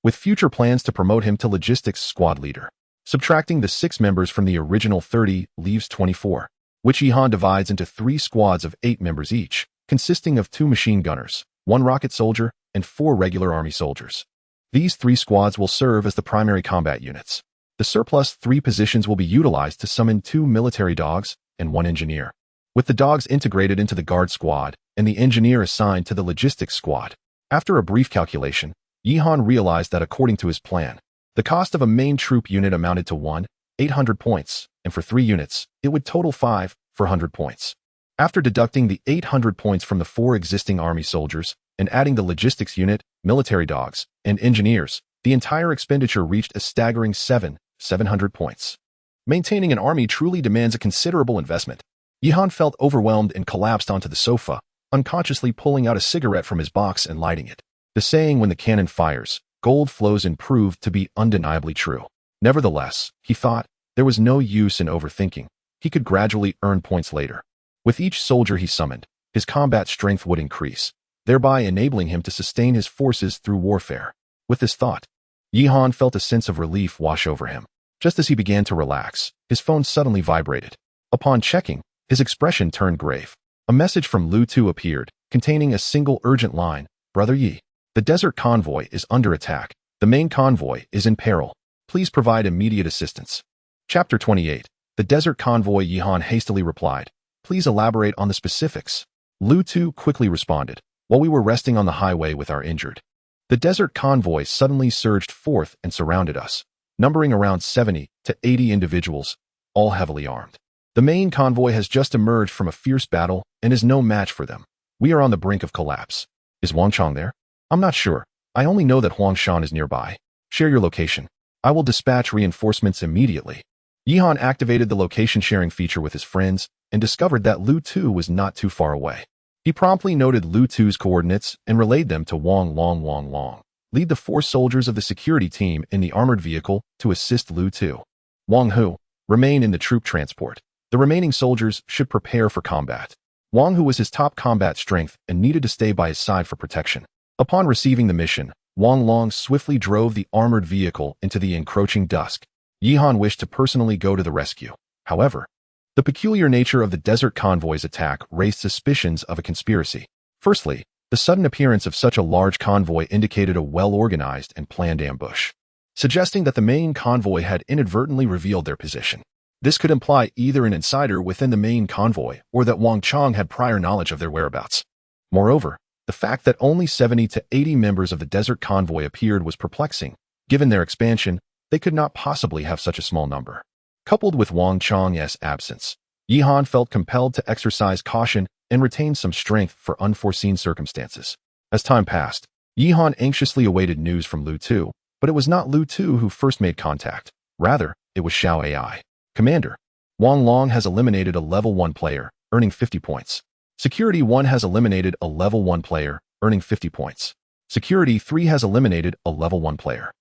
with future plans to promote him to Logistics Squad Leader. Subtracting the 6 members from the original 30 leaves 24, which Yi Han divides into 3 squads of 8 members each, consisting of 2 machine gunners, 1 rocket soldier, and 4 regular Army soldiers. These 3 squads will serve as the primary combat units. The surplus 3 positions will be utilized to summon 2 military dogs and 1 engineer, with the dogs integrated into the Guard squad and the engineer assigned to the Logistics Squad. After a brief calculation, Yi Han realized that according to his plan, the cost of a main troop unit amounted to 1,800 points, and for 3 units, it would total 5,400 points. After deducting the 800 points from the 4 existing Army soldiers and adding the logistics unit, military dogs, and engineers, the entire expenditure reached a staggering 700 points. Maintaining an army truly demands a considerable investment. Yi Han felt overwhelmed and collapsed onto the sofa, unconsciously pulling out a cigarette from his box and lighting it. The saying, when the cannon fires, gold flows in, proved to be undeniably true. Nevertheless, he thought, there was no use in overthinking. He could gradually earn points later. With each soldier he summoned, his combat strength would increase, thereby enabling him to sustain his forces through warfare. With this thought, Yi Han felt a sense of relief wash over him. Just as he began to relax, his phone suddenly vibrated. Upon checking, his expression turned grave. A message from Lu Tu appeared, containing a single urgent line: "Brother Yi, the desert convoy is under attack. The main convoy is in peril. Please provide immediate assistance." Chapter 28. The desert convoy. Yi Han hastily replied, "Please elaborate on the specifics." Lu Tu quickly responded, "While we were resting on the highway with our injured, the desert convoy suddenly surged forth and surrounded us, numbering around 70 to 80 individuals, all heavily armed. The main convoy has just emerged from a fierce battle and is no match for them. We are on the brink of collapse. Is Wang Chong there? I'm not sure. I only know that Huang Shan is nearby. Share your location. I will dispatch reinforcements immediately." Yi Han activated the location sharing feature with his friends and discovered that Lu Tu was not too far away. He promptly noted Lu Tu's coordinates and relayed them to Wang Long. Lead the 4 soldiers of the security team in the armored vehicle to assist Lu Tu. Wang Hu, remain in the troop transport. The remaining soldiers should prepare for combat. Wang Hu was his top combat strength and needed to stay by his side for protection. Upon receiving the mission, Wang Long swiftly drove the armored vehicle into the encroaching dusk. Yi Han wished to personally go to the rescue. However, the peculiar nature of the desert convoy's attack raised suspicions of a conspiracy. Firstly, the sudden appearance of such a large convoy indicated a well-organized and planned ambush, suggesting that the main convoy had inadvertently revealed their position. This could imply either an insider within the main convoy or that Wang Chong had prior knowledge of their whereabouts. Moreover, the fact that only 70 to 80 members of the desert convoy appeared was perplexing. Given their expansion, they could not possibly have such a small number. Coupled with Wang Chong's absence, Yi Han felt compelled to exercise caution and retained some strength for unforeseen circumstances. As time passed, Yihan anxiously awaited news from Lu Tu, but it was not Lu Tu who first made contact. Rather, it was Xiao AI. Commander, Wang Long has eliminated a level 1 player, earning 50 points. Security 1 has eliminated a level 1 player, earning 50 points. Security 3 has eliminated a level 1 player.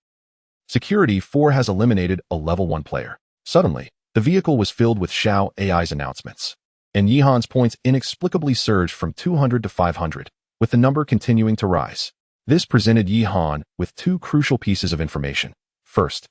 Security 4 has eliminated a level 1 player. Suddenly, the vehicle was filled with Xiao AI's announcements, and Yihan's points inexplicably surged from 200 to 500, with the number continuing to rise. This presented Yihan with two crucial pieces of information. First,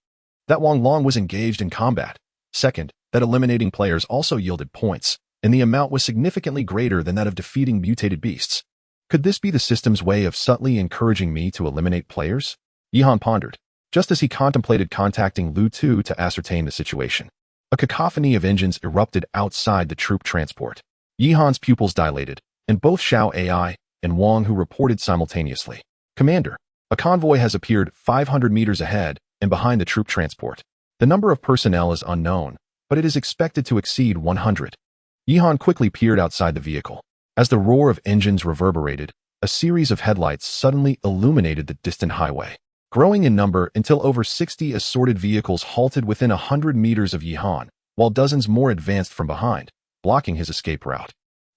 that Wang Long was engaged in combat. Second, that eliminating players also yielded points, and the amount was significantly greater than that of defeating mutated beasts. Could this be the system's way of subtly encouraging me to eliminate players? Yihan pondered, just as he contemplated contacting Lu Tu to ascertain the situation. A cacophony of engines erupted outside the troop transport. Yihan's pupils dilated, and both Xiao AI and Wang Hu reported simultaneously. Commander, a convoy has appeared 500 meters ahead and behind the troop transport. The number of personnel is unknown, but it is expected to exceed 100. Yihan quickly peered outside the vehicle. As the roar of engines reverberated, a series of headlights suddenly illuminated the distant highway, growing in number until over 60 assorted vehicles halted within 100 meters of Yihan, while dozens more advanced from behind, blocking his escape route.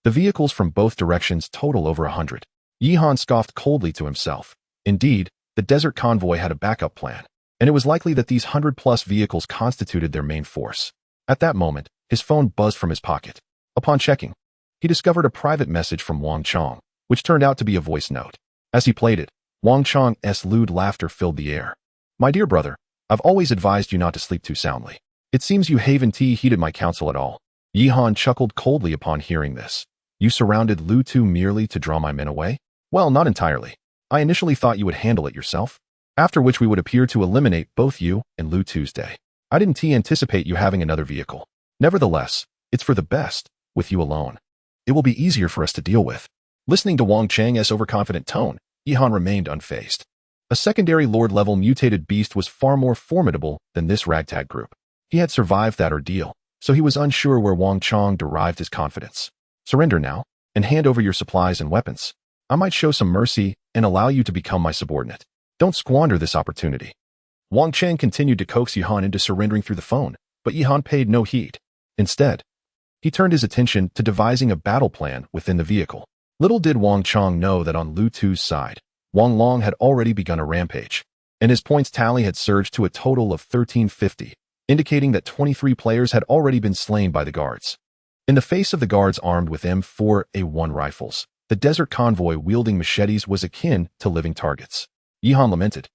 The vehicles from both directions total over 100. Yihan scoffed coldly to himself. Indeed, the desert convoy had a backup plan, and it was likely that these 100-plus vehicles constituted their main force. At that moment, his phone buzzed from his pocket. Upon checking, he discovered a private message from Wang Chong, which turned out to be a voice note. As he played it, Wang Chong's lewd laughter filled the air. My dear brother, I've always advised you not to sleep too soundly. It seems you haven't heeded my counsel at all. Yihan chuckled coldly upon hearing this. You surrounded Lu Tu merely to draw my men away? Well, not entirely. I initially thought you would handle it yourself, after which we would appear to eliminate both you and Lu Tu's day. I didn't anticipate you having another vehicle. Nevertheless, it's for the best, with you alone. It will be easier for us to deal with. Listening to Wang Chang's overconfident tone, Yihan remained unfazed. A secondary Lord-level mutated beast was far more formidable than this ragtag group. He had survived that ordeal, so he was unsure where Wang Chong derived his confidence. Surrender now, and hand over your supplies and weapons. I might show some mercy and allow you to become my subordinate. Don't squander this opportunity. Wang Chang continued to coax Yihan into surrendering through the phone, but Yihan paid no heed. Instead, he turned his attention to devising a battle plan within the vehicle. Little did Wang Chong know that on Lu Tu's side, Wang Long had already begun a rampage, and his points tally had surged to a total of 1350, indicating that 23 players had already been slain by the guards. In the face of the guards armed with M4A1 rifles, the desert convoy wielding machetes was akin to living targets. Yihan lamented.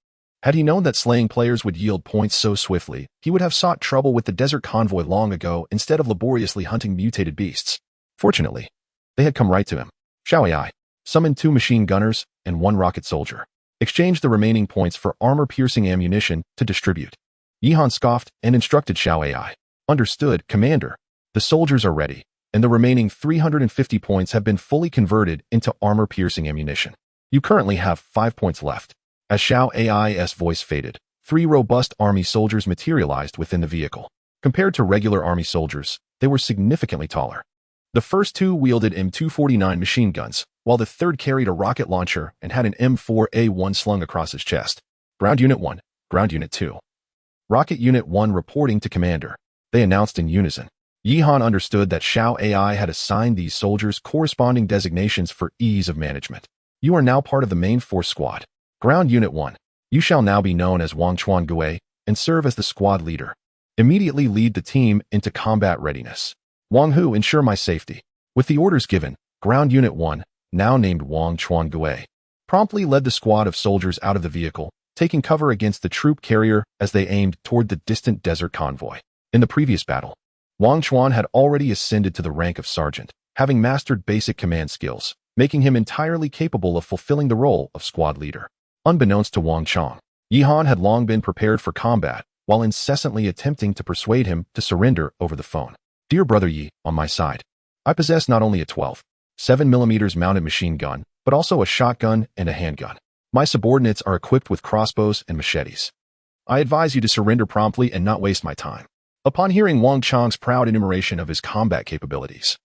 Had he known that slaying players would yield points so swiftly, he would have sought trouble with the desert convoy long ago instead of laboriously hunting mutated beasts. Fortunately, they had come right to him. Xiao AI summoned 2 machine gunners and 1 rocket soldier. Exchanged the remaining points for armor-piercing ammunition to distribute. Yihan scoffed and instructed Xiao AI. Understood, Commander. The soldiers are ready, and the remaining 350 points have been fully converted into armor-piercing ammunition. You currently have 5 points left. As Xiao AI's voice faded, 3 robust army soldiers materialized within the vehicle. Compared to regular army soldiers, they were significantly taller. The first 2 wielded M249 machine guns, while the third carried a rocket launcher and had an M4A1 slung across his chest. Ground Unit 1, Ground Unit 2. Rocket Unit 1 reporting to Commander. They announced in unison. Yihan understood that Xiao AI had assigned these soldiers corresponding designations for ease of management. You are now part of the main force squad. Ground Unit 1. You shall now be known as Wang Chuan Gui and serve as the squad leader. Immediately lead the team into combat readiness. Wang Hu, ensure my safety. With the orders given, Ground Unit 1, now named Wang Chuan Gui, promptly led the squad of soldiers out of the vehicle, taking cover against the troop carrier as they aimed toward the distant desert convoy. In the previous battle, Wang Chuan had already ascended to the rank of sergeant, having mastered basic command skills, making him entirely capable of fulfilling the role of squad leader. Unbeknownst to Wang Chong, Yihan had long been prepared for combat, while incessantly attempting to persuade him to surrender over the phone. Dear brother Yi, on my side, I possess not only a 12.7mm mounted machine gun, but also a shotgun and a handgun. My subordinates are equipped with crossbows and machetes. I advise you to surrender promptly and not waste my time. Upon hearing Wang Chong's proud enumeration of his combat capabilities,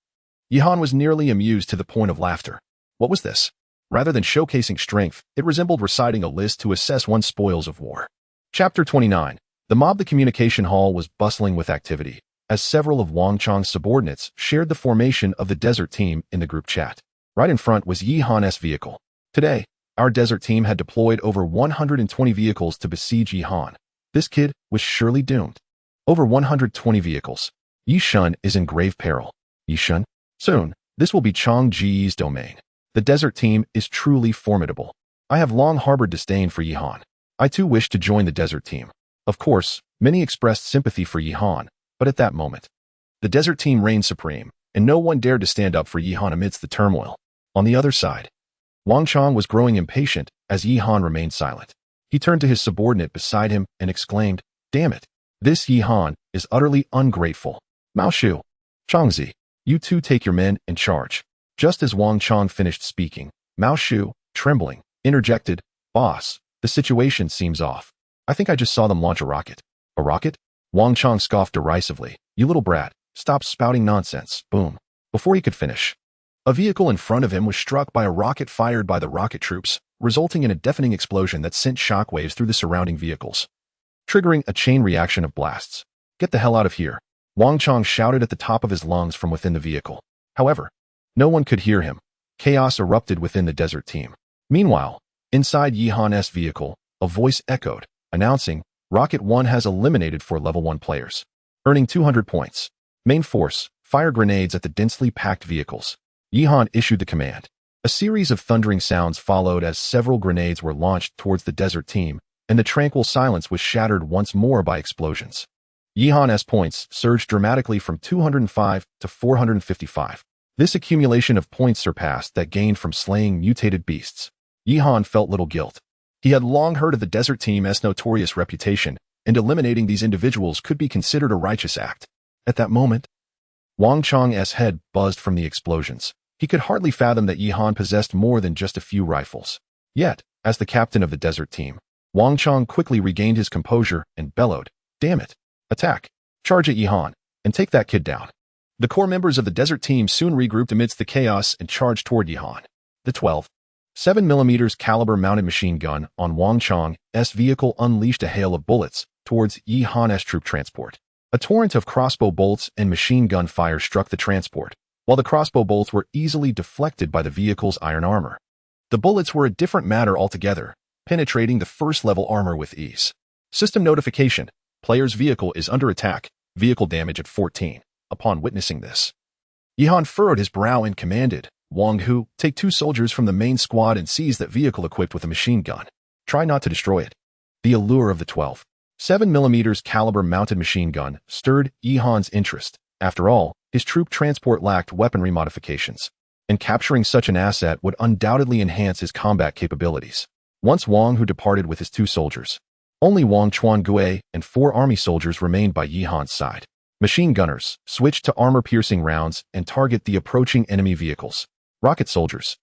Yihan was nearly amused to the point of laughter. What was this? Rather than showcasing strength, it resembled reciting a list to assess one's spoils of war. Chapter 29. The mob. The communication hall was bustling with activity, as several of Wang Chang's subordinates shared the formation of the desert team in the group chat. Right in front was Yihan's vehicle. Today, our desert team had deployed over 120 vehicles to besiege Yihan. This kid was surely doomed. Over 120 vehicles. Yishun is in grave peril. Yishun? Soon, this will be Chang Ji's domain. The desert team is truly formidable. I have long harbored disdain for Yihan. I too wished to join the desert team. Of course, many expressed sympathy for Yihan, but at that moment, the desert team reigned supreme, and no one dared to stand up for Yihan amidst the turmoil. On the other side, Wang Chang was growing impatient as Yihan remained silent. He turned to his subordinate beside him and exclaimed, "Damn it! This Yihan is utterly ungrateful. Mao Shu, Changzi, you two take your men in charge." Just as Wang Chang finished speaking, Mao Shu, trembling, interjected, "Boss, the situation seems off. I think I just saw them launch a rocket." "A rocket?" Wang Chang scoffed derisively. "You little brat, stop spouting nonsense." Boom. Before he could finish, a vehicle in front of him was struck by a rocket fired by the rocket troops, resulting in a deafening explosion that sent shockwaves through the surrounding vehicles, triggering a chain reaction of blasts. "Get the hell out of here," Wang Chang shouted at the top of his lungs from within the vehicle. However, no one could hear him. Chaos erupted within the desert team. Meanwhile, inside Yihan's vehicle, a voice echoed, announcing, "Rocket 1 has eliminated 4 level 1 players, earning 200 points. Main force, fire grenades at the densely packed vehicles." Yihan issued the command. A series of thundering sounds followed as several grenades were launched towards the desert team, and the tranquil silence was shattered once more by explosions. Yihan's points surged dramatically from 205 to 455. This accumulation of points surpassed that gained from slaying mutated beasts. Yihan felt little guilt. He had long heard of the desert team's notorious reputation, and eliminating these individuals could be considered a righteous act. At that moment, Wang Chang's head buzzed from the explosions. He could hardly fathom that Yihan possessed more than just a few rifles. Yet, as the captain of the desert team, Wang Chang quickly regained his composure and bellowed, "Damn it! Attack! Charge at Yihan, and take that kid down." The core members of the desert team soon regrouped amidst the chaos and charged toward Yihan. The 12.7mm caliber mounted machine gun on Wang Chang's vehicle unleashed a hail of bullets towards Yihan's troop transport. A torrent of crossbow bolts and machine gun fire struck the transport, while the crossbow bolts were easily deflected by the vehicle's iron armor. The bullets were a different matter altogether, penetrating the first-level armor with ease. System notification: player's vehicle is under attack, vehicle damage at 14. Upon witnessing this, Yihan furrowed his brow and commanded, "Wang Hu, take 2 soldiers from the main squad and seize that vehicle equipped with a machine gun. Try not to destroy it." The allure of the 12.7mm caliber mounted machine gun stirred Yihan's interest. After all, his troop transport lacked weaponry modifications, and capturing such an asset would undoubtedly enhance his combat capabilities. Once Wang Hu departed with his 2 soldiers, only Wang Chuangui and 4 army soldiers remained by Yihan's side. Machine gunners switched to armor-piercing rounds and target the approaching enemy vehicles. Rocket soldiers,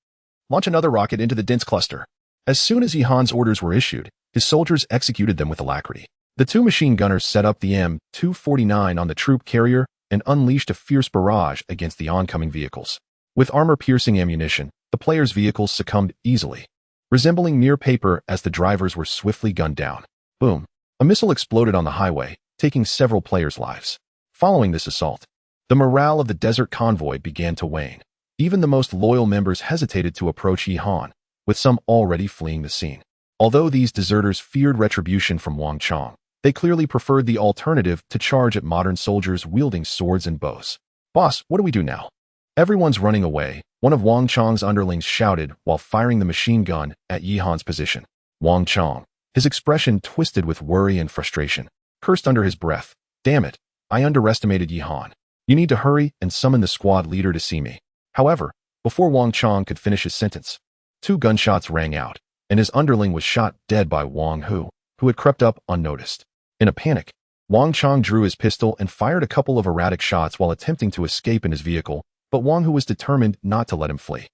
launch another rocket into the dense cluster. As soon as Yihan's orders were issued, his soldiers executed them with alacrity. The 2 machine gunners set up the M249 on the troop carrier and unleashed a fierce barrage against the oncoming vehicles. With armor-piercing ammunition, the players' vehicles succumbed easily, resembling mere paper as the drivers were swiftly gunned down. Boom! A missile exploded on the highway, taking several players' lives. Following this assault, the morale of the desert convoy began to wane. Even the most loyal members hesitated to approach Yihan, with some already fleeing the scene. Although these deserters feared retribution from Wang Chang, they clearly preferred the alternative to charge at modern soldiers wielding swords and bows. "Boss, what do we do now?" "Everyone's running away," one of Wang Chang's underlings shouted while firing the machine gun at Yihan's position. Wang Chang, his expression twisted with worry and frustration, cursed under his breath, "Damn it, I underestimated Yihan. You need to hurry and summon the squad leader to see me." However, before Wang Chang could finish his sentence, 2 gunshots rang out, and his underling was shot dead by Wang Hu, who had crept up unnoticed. In a panic, Wang Chang drew his pistol and fired a couple of erratic shots while attempting to escape in his vehicle, but Wang Hu was determined not to let him flee.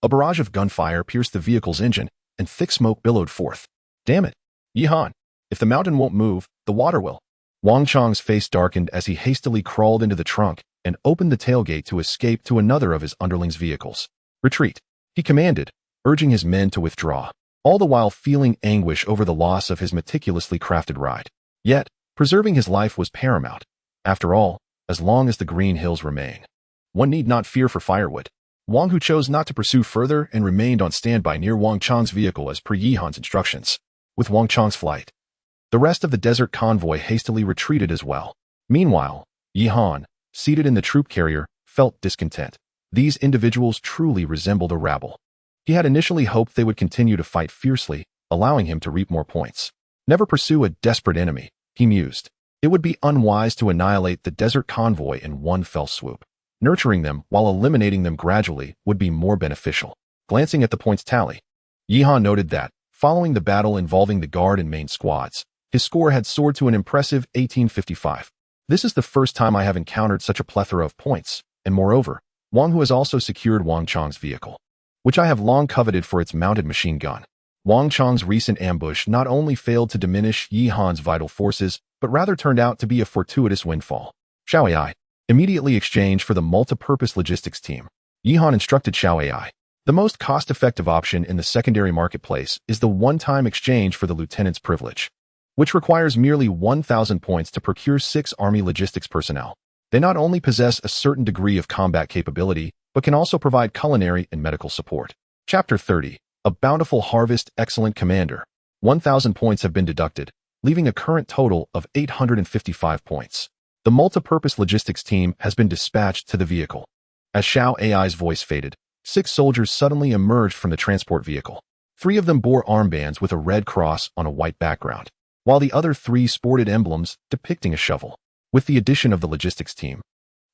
A barrage of gunfire pierced the vehicle's engine, and thick smoke billowed forth. "Damn it, Yihan, if the mountain won't move, the water will." Wang Chang's face darkened as he hastily crawled into the trunk and opened the tailgate to escape to another of his underlings' vehicles. "Retreat," he commanded, urging his men to withdraw, all the while feeling anguish over the loss of his meticulously crafted ride. Yet, preserving his life was paramount. After all, as long as the green hills remain, one need not fear for firewood. Wang Hu chose not to pursue further and remained on standby near Wang Chang's vehicle as per Yi Han's instructions. With Wang Chang's flight, the rest of the desert convoy hastily retreated as well. Meanwhile, Yi Han, seated in the troop carrier, felt discontent. These individuals truly resembled a rabble. He had initially hoped they would continue to fight fiercely, allowing him to reap more points. Never pursue a desperate enemy, he mused. It would be unwise to annihilate the desert convoy in one fell swoop. Nurturing them while eliminating them gradually would be more beneficial. Glancing at the points tally, Yi Han noted that, following the battle involving the guard and main squads, his score had soared to an impressive 1855. This is the first time I have encountered such a plethora of points, and moreover, Wang Hu has also secured Wang Chang's vehicle, which I have long coveted for its mounted machine gun. Wang Chang's recent ambush not only failed to diminish Yi Han's vital forces, but rather turned out to be a fortuitous windfall. Xiao Ai immediately exchanged for the multi-purpose logistics team. Yi Han instructed Xiao Ai. The most cost-effective option in the secondary marketplace is the one-time exchange for the lieutenant's privilege, which requires merely 1,000 points to procure 6 army logistics personnel. They not only possess a certain degree of combat capability, but can also provide culinary and medical support. Chapter 30. A bountiful harvest, excellent commander. 1,000 points have been deducted, leaving a current total of 855 points. The multi-purpose logistics team has been dispatched to the vehicle. As Xiao Ai's voice faded, 6 soldiers suddenly emerged from the transport vehicle. 3 of them bore armbands with a red cross on a white background, while the other 3 sported emblems depicting a shovel. With the addition of the logistics team,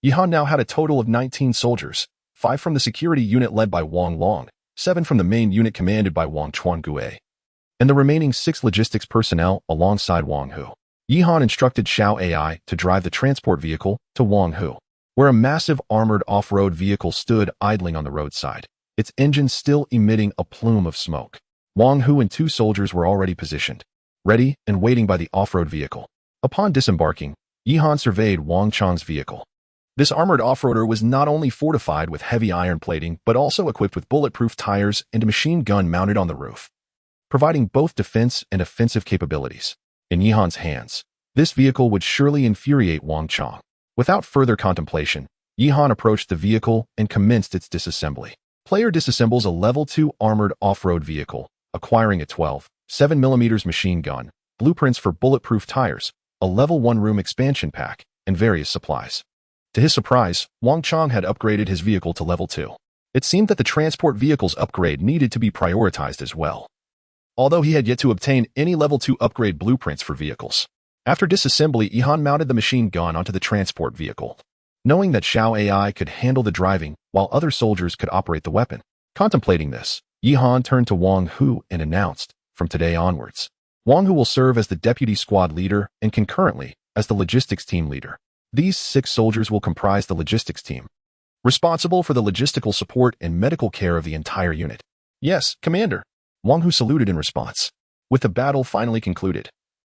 Yi Han now had a total of 19 soldiers, 5 from the security unit led by Wang Long, 7 from the main unit commanded by Wang Chuangue, and the remaining 6 logistics personnel alongside Wang Hu. Yi Han instructed Xiao Ai to drive the transport vehicle to Wang Hu, where a massive armored off-road vehicle stood idling on the roadside, its engine still emitting a plume of smoke. Wang Hu and 2 soldiers were already positioned, ready and waiting by the off-road vehicle. Upon disembarking, Yi Han surveyed Wang Chang's vehicle. This armored off-roader was not only fortified with heavy iron plating, but also equipped with bulletproof tires and a machine gun mounted on the roof, providing both defense and offensive capabilities. In Yi Han's hands, this vehicle would surely infuriate Wang Chang. Without further contemplation, Yi Han approached the vehicle and commenced its disassembly. Player disassembles a level 2 armored off-road vehicle, acquiring a 12.7mm machine gun, blueprints for bulletproof tires, a level 1 room expansion pack, and various supplies. To his surprise, Wang Chang had upgraded his vehicle to level 2. It seemed that the transport vehicle's upgrade needed to be prioritized as well, although he had yet to obtain any level 2 upgrade blueprints for vehicles. After disassembly, Yi Han mounted the machine gun onto the transport vehicle, knowing that Xiao Ai could handle the driving while other soldiers could operate the weapon. Contemplating this, Yi Han turned to Wang Hu and announced, from today onwards, Wang Hu will serve as the deputy squad leader and concurrently as the logistics team leader. These 6 soldiers will comprise the logistics team, responsible for the logistical support and medical care of the entire unit. Yes, Commander. Wang Hu saluted in response. With the battle finally concluded,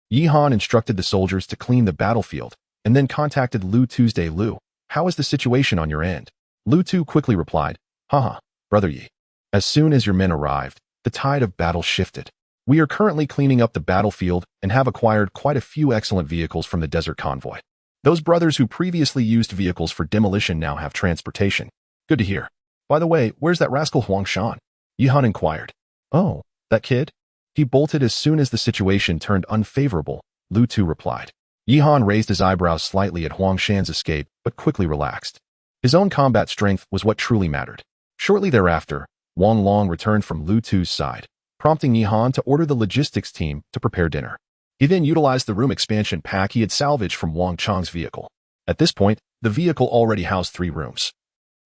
Yi Han instructed the soldiers to clean the battlefield and then contacted Lu Tuesday. Lu, how is the situation on your end? Lu Tu quickly replied, Haha, Brother Yi. As soon as your men arrived, the tide of battle shifted. We are currently cleaning up the battlefield and have acquired quite a few excellent vehicles from the desert convoy. Those brothers who previously used vehicles for demolition now have transportation. Good to hear. By the way, where's that rascal Huang Shan? Yi Han inquired. Oh, that kid? He bolted as soon as the situation turned unfavorable, Lu Tu replied. Yi Han raised his eyebrows slightly at Huang Shan's escape, but quickly relaxed. His own combat strength was what truly mattered. Shortly thereafter, Wang Long returned from Lu Tu's side, prompting Yi Han to order the logistics team to prepare dinner. He then utilized the room expansion pack he had salvaged from Wang Chang's vehicle. At this point, the vehicle already housed 3 rooms.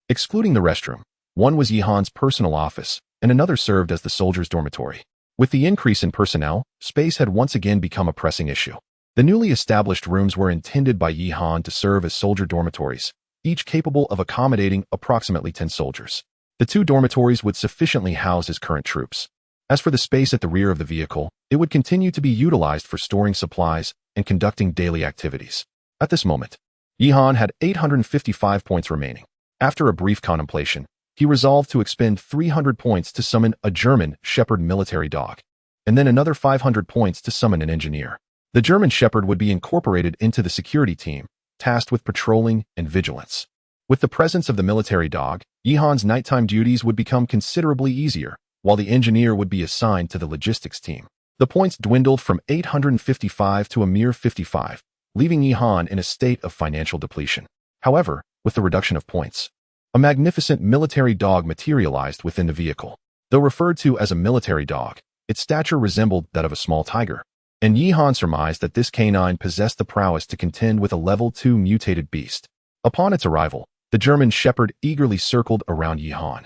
Excluding the restroom, one was Yi Han's personal office, and another served as the soldiers' dormitory. With the increase in personnel, space had once again become a pressing issue. The newly established rooms were intended by Yi Han to serve as soldier dormitories, each capable of accommodating approximately 10 soldiers. The 2 dormitories would sufficiently house his current troops. As for the space at the rear of the vehicle, it would continue to be utilized for storing supplies and conducting daily activities. At this moment, Yihan had 855 points remaining. After a brief contemplation, he resolved to expend 300 points to summon a German Shepherd military dog, and then another 500 points to summon an engineer. The German Shepherd would be incorporated into the security team, tasked with patrolling and vigilance. With the presence of the military dog, Yihan's nighttime duties would become considerably easier, while the engineer would be assigned to the logistics team. The points dwindled from 855 to a mere 55, leaving Yihan in a state of financial depletion. However, with the reduction of points, a magnificent military dog materialized within the vehicle. Though referred to as a military dog, its stature resembled that of a small tiger, and Yihan surmised that this canine possessed the prowess to contend with a level 2 mutated beast. Upon its arrival, the German Shepherd eagerly circled around Yihan.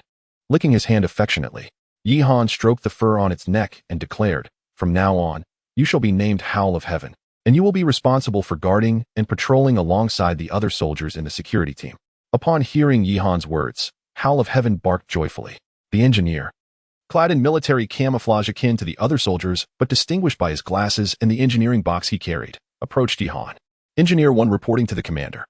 Licking his hand affectionately, Yihan stroked the fur on its neck and declared, "From now on, you shall be named Howl of Heaven, and you will be responsible for guarding and patrolling alongside the other soldiers in the security team." Upon hearing Yihan's words, Howl of Heaven barked joyfully. The engineer, clad in military camouflage akin to the other soldiers but distinguished by his glasses and the engineering box he carried, approached Yihan. Engineer 1 reporting to the commander.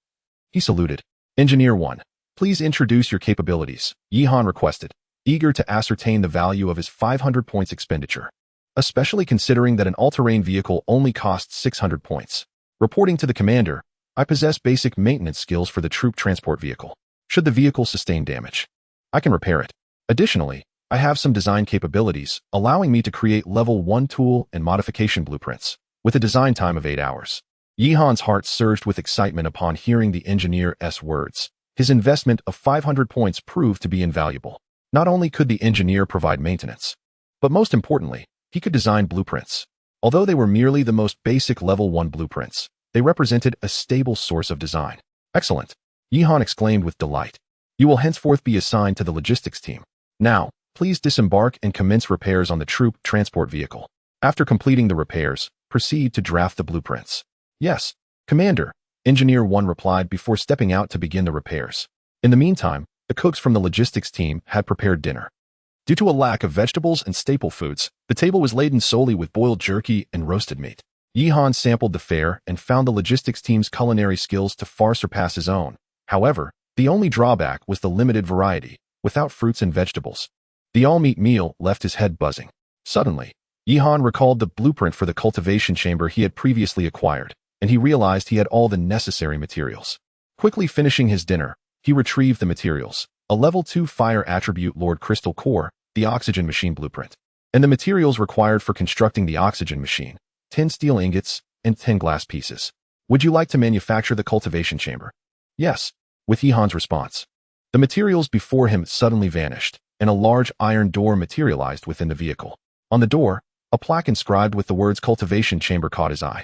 He saluted. "Engineer 1, please introduce your capabilities," Yihan requested, eager to ascertain the value of his 500 points expenditure, especially considering that an all-terrain vehicle only costs 600 points. Reporting to the commander, "I possess basic maintenance skills for the troop transport vehicle. Should the vehicle sustain damage, I can repair it. Additionally, I have some design capabilities, allowing me to create level 1 tool and modification blueprints, with a design time of 8 hours. Yihan's heart surged with excitement upon hearing the engineer's words. His investment of 500 points proved to be invaluable. Not only could the engineer provide maintenance, but most importantly, he could design blueprints. Although they were merely the most basic level 1 blueprints, they represented a stable source of design. "Excellent," Yihan exclaimed with delight. "You will henceforth be assigned to the logistics team. Now, please disembark and commence repairs on the troop transport vehicle. After completing the repairs, proceed to draft the blueprints." "Yes, Commander," Engineer 1 replied before stepping out to begin the repairs. In the meantime, the cooks from the logistics team had prepared dinner. Due to a lack of vegetables and staple foods, the table was laden solely with boiled jerky and roasted meat. Yihan sampled the fare and found the logistics team's culinary skills to far surpass his own. However, the only drawback was the limited variety, without fruits and vegetables. The all-meat meal left his head buzzing. Suddenly, Yihan recalled the blueprint for the cultivation chamber he had previously acquired, and he realized he had all the necessary materials. Quickly finishing his dinner, he retrieved the materials: a level 2 fire attribute Lord Crystal Core, the oxygen machine blueprint, and the materials required for constructing the oxygen machine: 10 steel ingots and 10 glass pieces. "Would you like to manufacture the cultivation chamber?" "Yes," with Yihan's response. The materials before him suddenly vanished, and a large iron door materialized within the vehicle. On the door, a plaque inscribed with the words "Cultivation Chamber" caught his eye.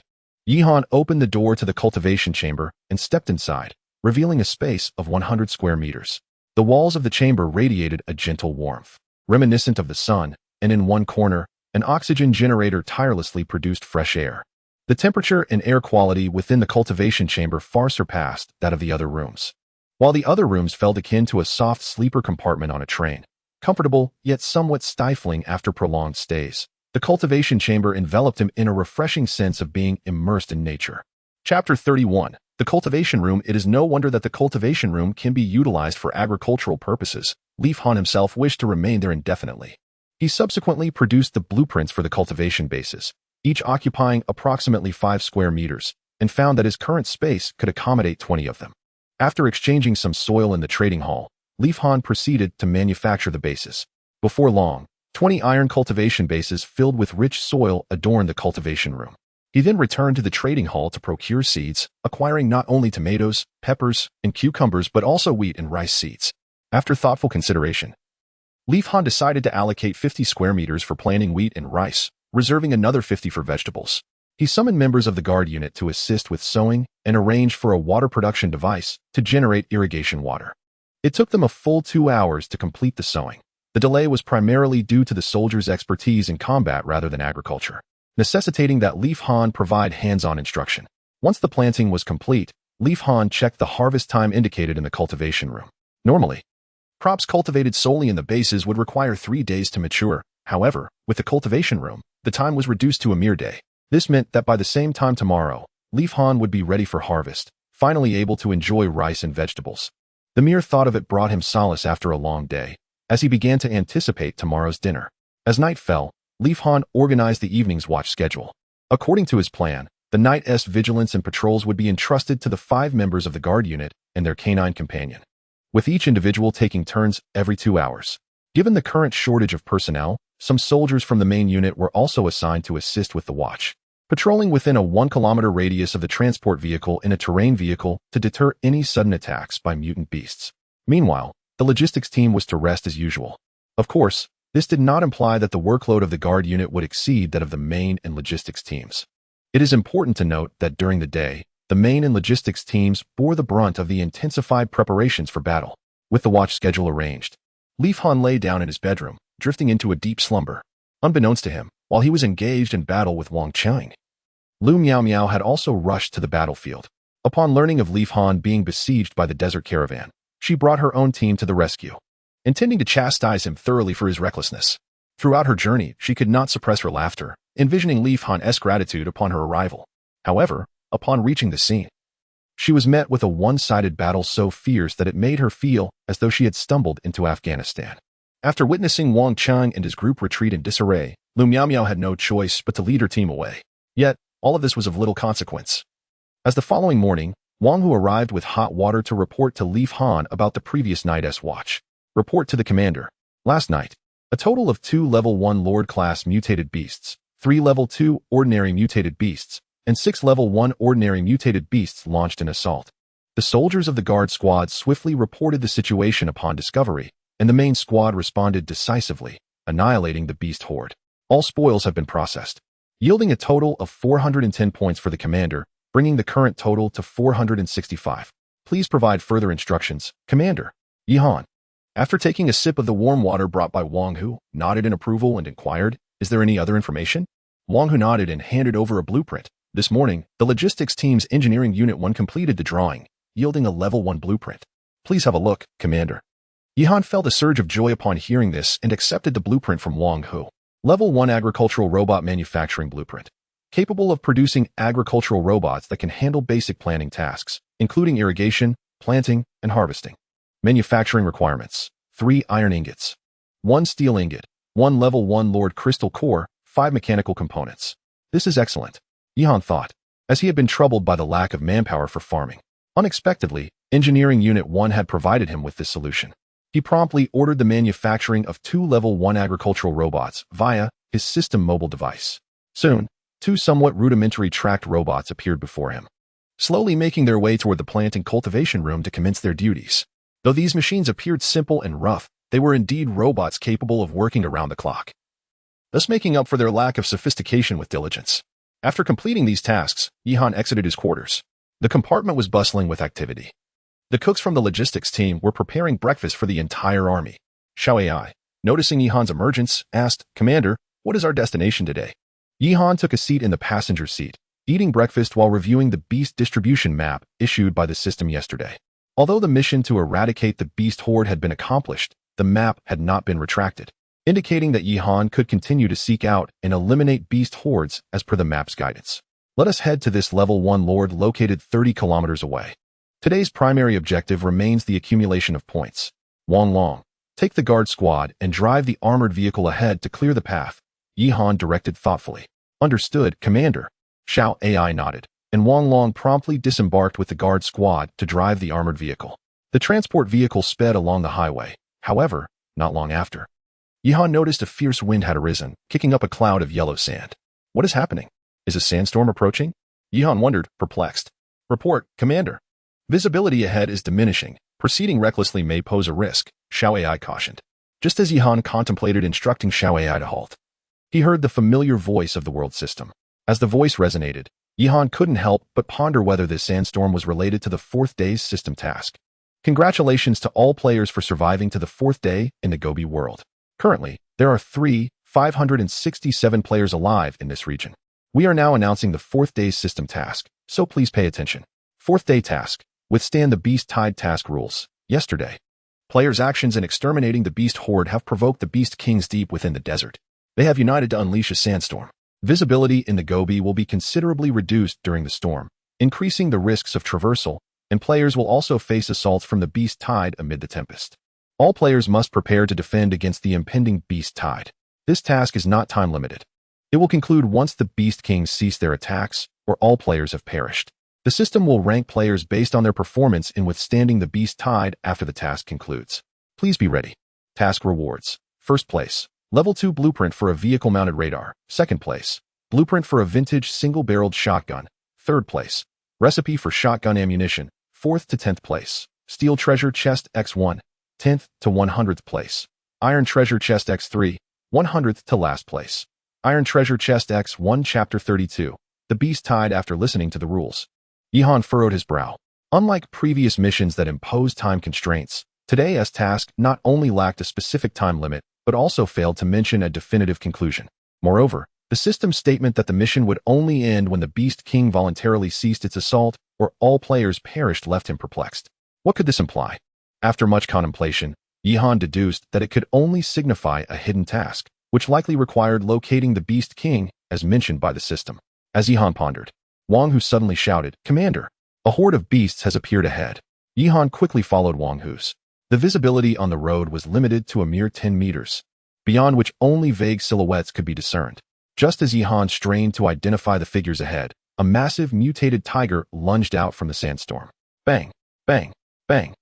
Yihan opened the door to the cultivation chamber and stepped inside, revealing a space of 100 square meters. The walls of the chamber radiated a gentle warmth, reminiscent of the sun, and in one corner, an oxygen generator tirelessly produced fresh air. The temperature and air quality within the cultivation chamber far surpassed that of the other rooms. While the other rooms felt akin to a soft sleeper compartment on a train, comfortable yet somewhat stifling after prolonged stays, the cultivation chamber enveloped him in a refreshing sense of being immersed in nature. Chapter 31. The Cultivation Room. It is no wonder that the cultivation room can be utilized for agricultural purposes. Leaf Han himself wished to remain there indefinitely. He subsequently produced the blueprints for the cultivation bases, each occupying approximately 5 square meters, and found that his current space could accommodate 20 of them. After exchanging some soil in the trading hall, Leaf Han proceeded to manufacture the bases. Before long, 20 iron cultivation bases filled with rich soil adorned the cultivation room. He then returned to the trading hall to procure seeds, acquiring not only tomatoes, peppers, and cucumbers but also wheat and rice seeds. After thoughtful consideration, Leaf Han decided to allocate 50 square meters for planting wheat and rice, reserving another 50 for vegetables. He summoned members of the guard unit to assist with sowing and arranged for a water production device to generate irrigation water. It took them a full 2 hours to complete the sowing. The delay was primarily due to the soldiers' expertise in combat rather than agriculture, necessitating that Leaf Han provide hands-on instruction. Once the planting was complete, Leaf Han checked the harvest time indicated in the cultivation room. Normally, crops cultivated solely in the bases would require 3 days to mature. However, with the cultivation room, the time was reduced to a mere day. This meant that by the same time tomorrow, Leaf Han would be ready for harvest, finally able to enjoy rice and vegetables. The mere thought of it brought him solace after a long day, as he began to anticipate tomorrow's dinner. As night fell, Leaf Han organized the evening's watch schedule. According to his plan, the night's vigilance and patrols would be entrusted to the 5 members of the guard unit and their canine companion, with each individual taking turns every 2 hours. Given the current shortage of personnel, some soldiers from the main unit were also assigned to assist with the watch, patrolling within a 1-kilometer radius of the transport vehicle in a terrain vehicle to deter any sudden attacks by mutant beasts. Meanwhile, the logistics team was to rest as usual. Of course, this did not imply that the workload of the guard unit would exceed that of the main and logistics teams. It is important to note that during the day, the main and logistics teams bore the brunt of the intensified preparations for battle. With the watch schedule arranged, Leaf Han lay down in his bedroom, drifting into a deep slumber. Unbeknownst to him, while he was engaged in battle with Wang Chang, Lu Miao Miao had also rushed to the battlefield. Upon learning of Leaf Han being besieged by the desert caravan, she brought her own team to the rescue, intending to chastise him thoroughly for his recklessness. Throughout her journey, she could not suppress her laughter, envisioning Leaf Han's gratitude upon her arrival. However, upon reaching the scene, she was met with a one-sided battle so fierce that it made her feel as though she had stumbled into Afghanistan. After witnessing Wang Chang and his group retreat in disarray, Lu Miao Miao had no choice but to lead her team away. Yet, all of this was of little consequence. As the following morning, Wang Hu arrived with hot water to report to Leaf Han about the previous night's watch. Report to the commander. Last night, a total of 2 level 1 Lord-class mutated beasts, 3 level 2 ordinary mutated beasts, and 6 level 1 ordinary mutated beasts launched an assault. The soldiers of the guard squad swiftly reported the situation upon discovery, and the main squad responded decisively, annihilating the beast horde. All spoils have been processed, yielding a total of 410 points for the commander, bringing the current total to 465. Please provide further instructions, Commander. Yi Han, after taking a sip of the warm water brought by Wang Hu, nodded in approval and inquired, "Is there any other information?" Wang Hu nodded and handed over a blueprint. This morning, the logistics team's engineering unit 1 completed the drawing, yielding a level 1 blueprint. Please have a look, Commander. Yi Han felt a surge of joy upon hearing this and accepted the blueprint from Wang Hu. Level 1 agricultural robot manufacturing blueprint, capable of producing agricultural robots that can handle basic planning tasks, including irrigation, planting, and harvesting. Manufacturing requirements: 3 iron ingots, 1 steel ingot, 1 level 1 Lord crystal core, 5 mechanical components. This is excellent, Yi Han thought, as he had been troubled by the lack of manpower for farming. Unexpectedly, Engineering Unit 1 had provided him with this solution. He promptly ordered the manufacturing of 2 level 1 agricultural robots via his system mobile device. Soon, 2 somewhat rudimentary tracked robots appeared before him, slowly making their way toward the plant and cultivation room to commence their duties. Though these machines appeared simple and rough, they were indeed robots capable of working around the clock, thus making up for their lack of sophistication with diligence. After completing these tasks, Yi Han exited his quarters. The compartment was bustling with activity. The cooks from the logistics team were preparing breakfast for the entire army. Xiao Ai, noticing Yi Han's emergence, asked, "Commander, what is our destination today?" Yi Han took a seat in the passenger seat, eating breakfast while reviewing the beast distribution map issued by the system yesterday. Although the mission to eradicate the beast horde had been accomplished, the map had not been retracted, indicating that Yi Han could continue to seek out and eliminate beast hordes as per the map's guidance. Let us head to this level 1 lord located 30 kilometers away. Today's primary objective remains the accumulation of points. Wang Long, take the guard squad and drive the armored vehicle ahead to clear the path, Yi Han directed thoughtfully. Understood, Commander. Xiao Ai nodded, and Wang Long promptly disembarked with the guard squad to drive the armored vehicle. The transport vehicle sped along the highway. However, not long after, Yi Han noticed a fierce wind had arisen, kicking up a cloud of yellow sand. What is happening? Is a sandstorm approaching? Yi Han wondered, perplexed. Report, Commander. Visibility ahead is diminishing. Proceeding recklessly may pose a risk, Xiao Ai cautioned. Just as Yi Han contemplated instructing Xiao Ai to halt, he heard the familiar voice of the world system. As the voice resonated, Yi Han couldn't help but ponder whether this sandstorm was related to the 4th day's system task. Congratulations to all players for surviving to the 4th day in the Gobi world. Currently, there are 567 players alive in this region. We are now announcing the 4th day's system task, so please pay attention. 4th day task: withstand the beast tide task rules. Yesterday, players' actions in exterminating the beast horde have provoked the beast kings deep within the desert. They have united to unleash a sandstorm. Visibility in the Gobi will be considerably reduced during the storm, increasing the risks of traversal and players will also face assaults from the beast tide amid the tempest. All players must prepare to defend against the impending beast tide. This task is not time-limited. It will conclude once the Beast Kings cease their attacks, or all players have perished. The system will rank players based on their performance in withstanding the beast tide after the task concludes. Please be ready. Task rewards. First place, Level 2 blueprint for a vehicle-mounted radar. Second place, blueprint for a vintage single-barreled shotgun. Third place, recipe for shotgun ammunition. 4th to 10th place, steel treasure chest X1. 10th to 100th place, iron treasure chest X3. 100th to last place, iron treasure chest X1. Chapter 32. The beast tide. After listening to the rules, Yihan furrowed his brow. Unlike previous missions that imposed time constraints, today's task not only lacked a specific time limit, but also failed to mention a definitive conclusion. Moreover, the system's statement that the mission would only end when the Beast King voluntarily ceased its assault or all players perished left him perplexed. What could this imply? After much contemplation, Yihan deduced that it could only signify a hidden task, which likely required locating the Beast King, as mentioned by the system. As Yihan pondered, Wang Hu suddenly shouted, "Commander! A horde of beasts has appeared ahead." Yihan quickly followed Wang Hu's. The visibility on the road was limited to a mere 10 meters, beyond which only vague silhouettes could be discerned. Just as Yihan strained to identify the figures ahead, a massive mutated tiger lunged out from the sandstorm. Bang! Bang! Bang!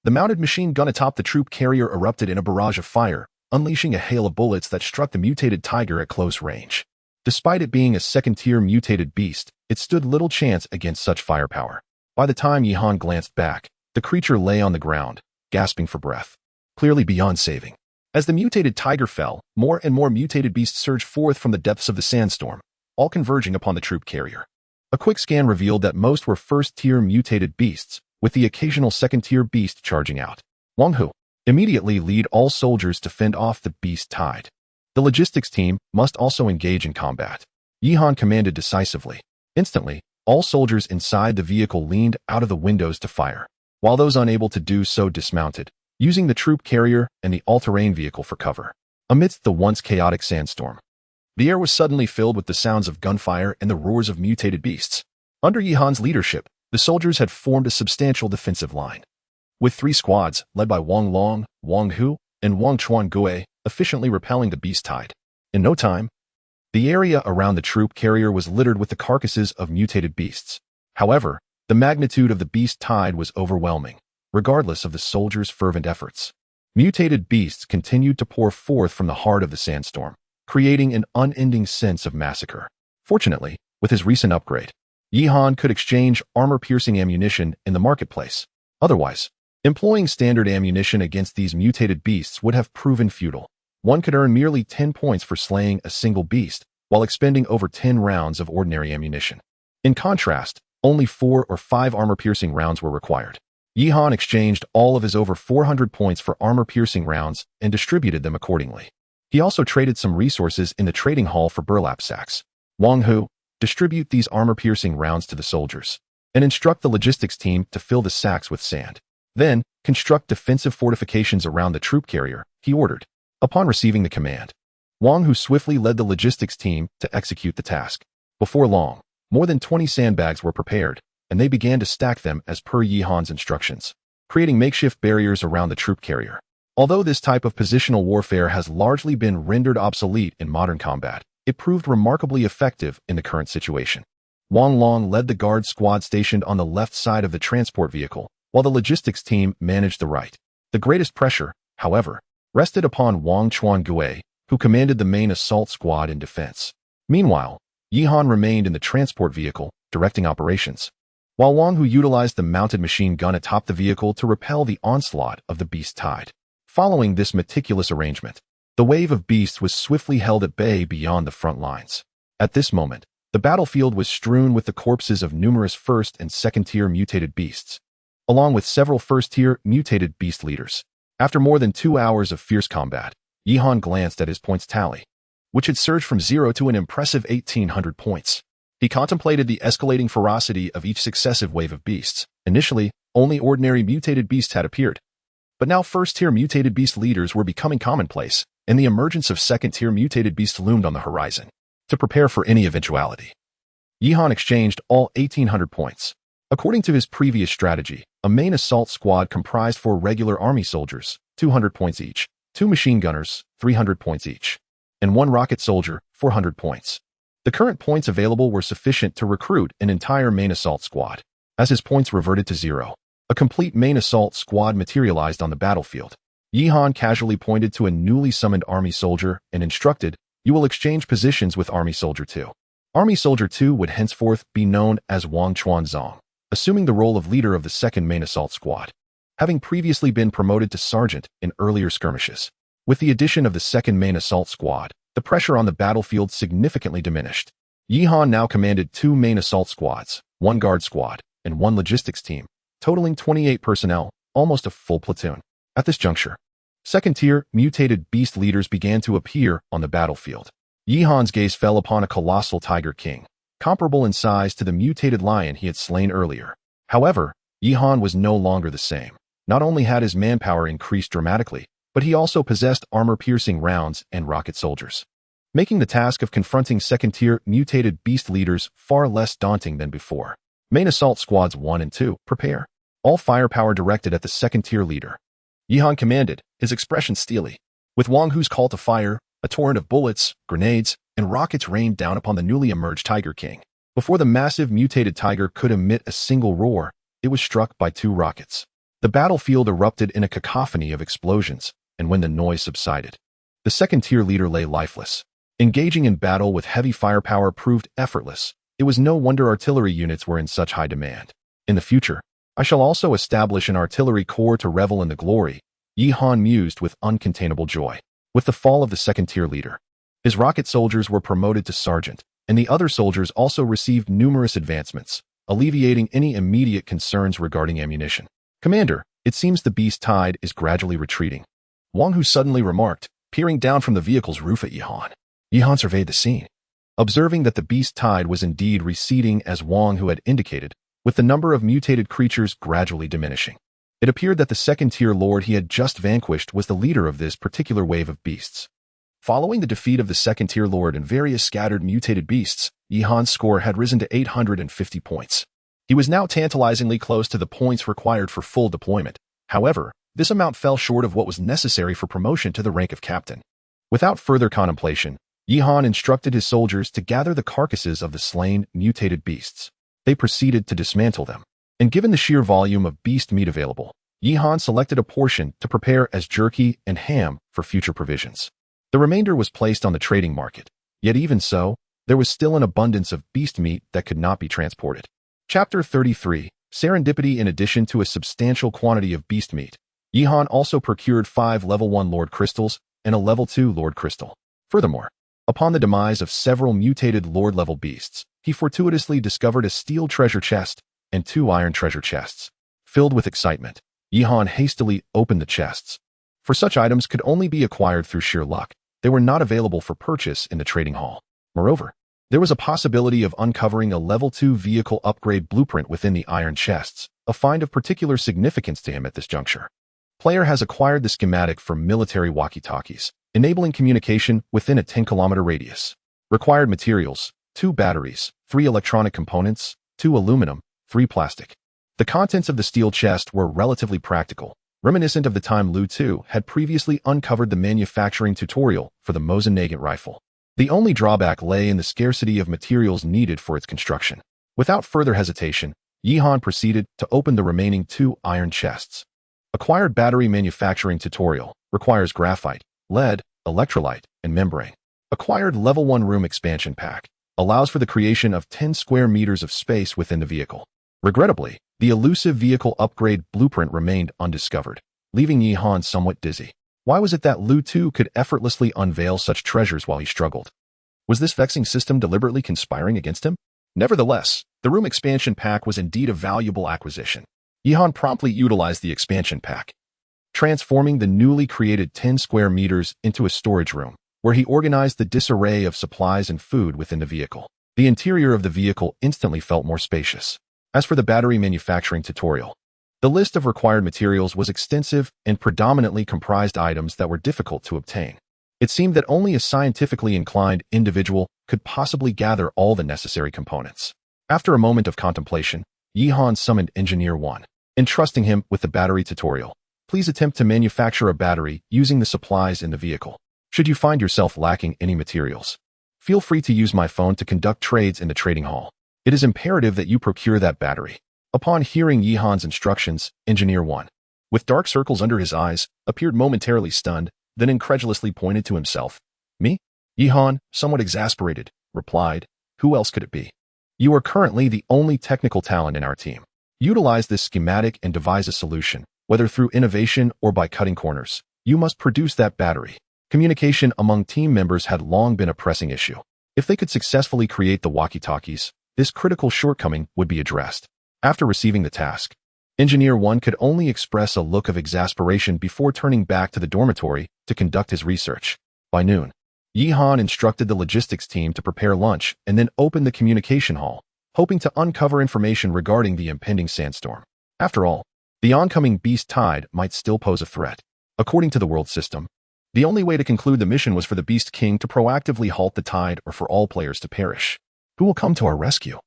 The mounted machine gun atop the troop carrier erupted in a barrage of fire, unleashing a hail of bullets that struck the mutated tiger at close range. Despite it being a second-tier mutated beast, it stood little chance against such firepower. By the time Yihan glanced back, the creature lay on the ground, gasping for breath, clearly beyond saving. As the mutated tiger fell, more and more mutated beasts surged forth from the depths of the sandstorm, all converging upon the troop carrier. A quick scan revealed that most were first-tier mutated beasts, with the occasional second-tier beast charging out. Wang Hu, immediately lead all soldiers to fend off the beast tide. The logistics team must also engage in combat. Yihan commanded decisively. Instantly, all soldiers inside the vehicle leaned out of the windows to fire, while those unable to do so dismounted, using the troop carrier and the all-terrain vehicle for cover. Amidst the once chaotic sandstorm, the air was suddenly filled with the sounds of gunfire and the roars of mutated beasts. Under Yihan's leadership, the soldiers had formed a substantial defensive line, with 3 squads, led by Wang Long, Wang Hu, and Wang Chuan-Gue, efficiently repelling the beast tide. In no time, the area around the troop carrier was littered with the carcasses of mutated beasts. However, the magnitude of the beast tide was overwhelming, regardless of the soldiers' fervent efforts. Mutated beasts continued to pour forth from the heart of the sandstorm, creating an unending sense of massacre. Fortunately, with his recent upgrade, Yihan could exchange armor-piercing ammunition in the marketplace. Otherwise, employing standard ammunition against these mutated beasts would have proven futile. One could earn merely 10 points for slaying a single beast, while expending over 10 rounds of ordinary ammunition. In contrast, only 4 or 5 armor-piercing rounds were required. Yihan exchanged all of his over 400 points for armor-piercing rounds and distributed them accordingly. He also traded some resources in the trading hall for burlap sacks. Wang Hu, distribute these armor-piercing rounds to the soldiers, and instruct the logistics team to fill the sacks with sand. Then, construct defensive fortifications around the troop carrier, he ordered. Upon receiving the command, Wang Hu swiftly led the logistics team to execute the task. Before long, more than 20 sandbags were prepared, and they began to stack them as per Yihan's instructions, creating makeshift barriers around the troop carrier. Although this type of positional warfare has largely been rendered obsolete in modern combat, it proved remarkably effective in the current situation. Wang Long led the guard squad stationed on the left side of the transport vehicle, while the logistics team managed the right. The greatest pressure, however, rested upon Wang Chuan-Gue, who commanded the main assault squad in defense. Meanwhile, Yihan remained in the transport vehicle, directing operations, while Wang Hu utilized the mounted machine gun atop the vehicle to repel the onslaught of the beast tide. Following this meticulous arrangement, the wave of beasts was swiftly held at bay beyond the front lines. At this moment, the battlefield was strewn with the corpses of numerous first and second-tier mutated beasts, along with several first-tier mutated beast leaders. After more than 2 hours of fierce combat, Yihan glanced at his points tally, which had surged from 0 to an impressive 1,800 points. He contemplated the escalating ferocity of each successive wave of beasts. Initially, only ordinary mutated beasts had appeared, but now first-tier mutated beast leaders were becoming commonplace, and the emergence of second-tier mutated beasts loomed on the horizon. To prepare for any eventuality, Yihan exchanged all 1,800 points, According to his previous strategy, a main assault squad comprised 4 regular army soldiers, 200 points each, 2 machine gunners, 300 points each, and 1 rocket soldier, 400 points. The current points available were sufficient to recruit an entire main assault squad. As his points reverted to 0, a complete main assault squad materialized on the battlefield. Yihan casually pointed to a newly summoned army soldier and instructed, "You will exchange positions with Army Soldier 2. Army Soldier 2 would henceforth be known as Wang Chuanzong, assuming the role of leader of the 2nd Main Assault Squad, having previously been promoted to sergeant in earlier skirmishes. With the addition of the 2nd Main Assault Squad, the pressure on the battlefield significantly diminished. Yihan now commanded 2 main assault squads, 1 guard squad, and 1 logistics team, totaling 28 personnel, almost a full platoon. At this juncture, second-tier mutated beast leaders began to appear on the battlefield. Yihan's gaze fell upon a colossal tiger king, comparable in size to the mutated lion he had slain earlier. However, Yihan was no longer the same. Not only had his manpower increased dramatically, but he also possessed armor-piercing rounds and rocket soldiers, making the task of confronting second-tier mutated beast leaders far less daunting than before. Main Assault Squads 1 and 2, prepare. All firepower directed at the second-tier leader. Yihan commanded, his expression steely. With Wang Hu's call to fire, a torrent of bullets, grenades, and rockets rained down upon the newly emerged Tiger King. Before the massive mutated tiger could emit a single roar, it was struck by 2 rockets. The battlefield erupted in a cacophony of explosions, and when the noise subsided, the second-tier leader lay lifeless. Engaging in battle with heavy firepower proved effortless. It was no wonder artillery units were in such high demand. In the future, I shall also establish an artillery corps to revel in the glory, Yihan mused with uncontainable joy. With the fall of the second-tier leader, his rocket soldiers were promoted to sergeant, and the other soldiers also received numerous advancements, alleviating any immediate concerns regarding ammunition. "Commander, it seems the beast tide is gradually retreating," Wang Hu suddenly remarked, peering down from the vehicle's roof at Yihan. Yihan surveyed the scene, observing that the beast tide was indeed receding as Wang Hu had indicated, with the number of mutated creatures gradually diminishing. It appeared that the second-tier lord he had just vanquished was the leader of this particular wave of beasts. Following the defeat of the second-tier lord and various scattered mutated beasts, Yihan's score had risen to 850 points. He was now tantalizingly close to the points required for full deployment. However, this amount fell short of what was necessary for promotion to the rank of captain. Without further contemplation, Yihan instructed his soldiers to gather the carcasses of the slain, mutated beasts. They proceeded to dismantle them, and given the sheer volume of beast meat available, Yihan selected a portion to prepare as jerky and ham for future provisions. The remainder was placed on the trading market, yet even so, there was still an abundance of beast meat that could not be transported. Chapter 33, Serendipity. In addition to a substantial quantity of beast meat, Yihan also procured 5 level 1 Lord Crystals and a level 2 Lord Crystal. Furthermore, upon the demise of several mutated Lord-level beasts, he fortuitously discovered a steel treasure chest and 2 iron treasure chests. Filled with excitement, Yihan hastily opened the chests. For such items could only be acquired through sheer luck. They were not available for purchase in the trading hall. Moreover, there was a possibility of uncovering a level 2 vehicle upgrade blueprint within the iron chests, a find of particular significance to him at this juncture. Player has acquired the schematic for military walkie-talkies, enabling communication within a 10-kilometer radius. Required materials: 2 batteries, 3 electronic components, 2 aluminum, 3 plastic. The contents of the steel chest were relatively practical, reminiscent of the time Lu Tu had previously uncovered the manufacturing tutorial for the Mosin-Nagant rifle. The only drawback lay in the scarcity of materials needed for its construction. Without further hesitation, Yihan proceeded to open the remaining 2 iron chests. Acquired battery manufacturing tutorial requires graphite, lead, electrolyte, and membrane. Acquired level 1 room expansion pack allows for the creation of 10 square meters of space within the vehicle. Regrettably, the elusive vehicle upgrade blueprint remained undiscovered, leaving Yihan somewhat dizzy. Why was it that Lu Tu could effortlessly unveil such treasures while he struggled? Was this vexing system deliberately conspiring against him? Nevertheless, the room expansion pack was indeed a valuable acquisition. Yihan promptly utilized the expansion pack, transforming the newly created 10 square meters into a storage room, where he organized the disarray of supplies and food within the vehicle. The interior of the vehicle instantly felt more spacious. As for the battery manufacturing tutorial, the list of required materials was extensive and predominantly comprised items that were difficult to obtain. It seemed that only a scientifically inclined individual could possibly gather all the necessary components. After a moment of contemplation, Yihan summoned Engineer 1, entrusting him with the battery tutorial. Please attempt to manufacture a battery using the supplies in the vehicle. Should you find yourself lacking any materials, feel free to use my phone to conduct trades in the trading hall. It is imperative that you procure that battery. Upon hearing Yihan's instructions, Engineer 1, with dark circles under his eyes, appeared momentarily stunned, then incredulously pointed to himself. Me? Yihan, somewhat exasperated, replied, who else could it be? You are currently the only technical talent in our team. Utilize this schematic and devise a solution, whether through innovation or by cutting corners. You must produce that battery. Communication among team members had long been a pressing issue. If they could successfully create the walkie-talkies, this critical shortcoming would be addressed. After receiving the task, Engineer 1 could only express a look of exasperation before turning back to the dormitory to conduct his research. By noon, Yihan instructed the logistics team to prepare lunch and then opened the communication hall, hoping to uncover information regarding the impending sandstorm. After all, the oncoming beast tide might still pose a threat. According to the world system, the only way to conclude the mission was for the Beast King to proactively halt the tide or for all players to perish. Who will come to our rescue?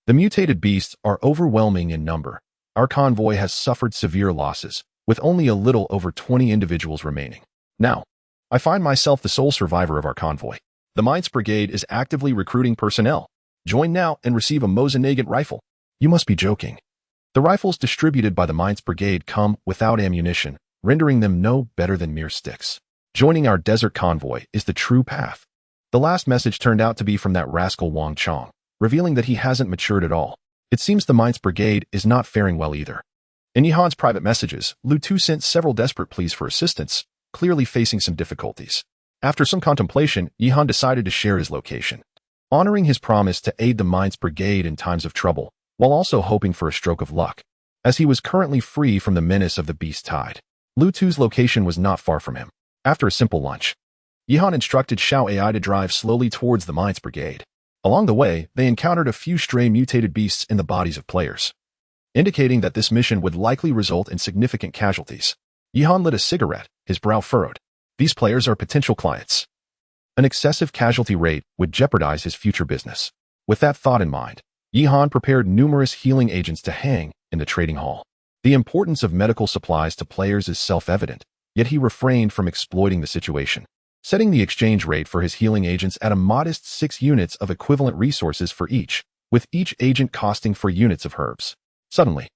The mutated beasts are overwhelming in number. Our convoy has suffered severe losses, with only a little over 20 individuals remaining. Now, I find myself the sole survivor of our convoy. The Mines Brigade is actively recruiting personnel. Join now and receive a Mosin-Nagant rifle. You must be joking. The rifles distributed by the Mines Brigade come without ammunition, rendering them no better than mere sticks. Joining our desert convoy is the true path. The last message turned out to be from that rascal Wang Chong, revealing that he hasn't matured at all. It seems the Mines Brigade is not faring well either. In Yihan's private messages, Lu Tu sent several desperate pleas for assistance, clearly facing some difficulties. After some contemplation, Yihan decided to share his location, honoring his promise to aid the Mines Brigade in times of trouble, while also hoping for a stroke of luck, as he was currently free from the menace of the beast tide. Lu Tu's location was not far from him. After a simple lunch, Yihan instructed Xiao AI to drive slowly towards the Mines Brigade. Along the way, they encountered a few stray mutated beasts in the bodies of players, indicating that this mission would likely result in significant casualties. Yihan lit a cigarette, his brow furrowed. These players are potential clients. An excessive casualty rate would jeopardize his future business. With that thought in mind, Yihan prepared numerous healing agents to hang in the trading hall. The importance of medical supplies to players is self-evident, yet he refrained from exploiting the situation, setting the exchange rate for his healing agents at a modest 6 units of equivalent resources for each, with each agent costing 4 units of herbs. Suddenly,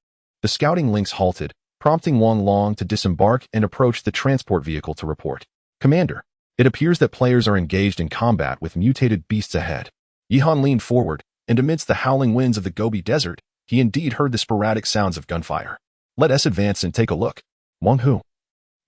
the scouting links halted, prompting Wang Long to disembark and approach the transport vehicle to report. Commander, it appears that players are engaged in combat with mutated beasts ahead. Yihan leaned forward, and amidst the howling winds of the Gobi Desert, he indeed heard the sporadic sounds of gunfire. Let us advance and take a look. Wang Hu,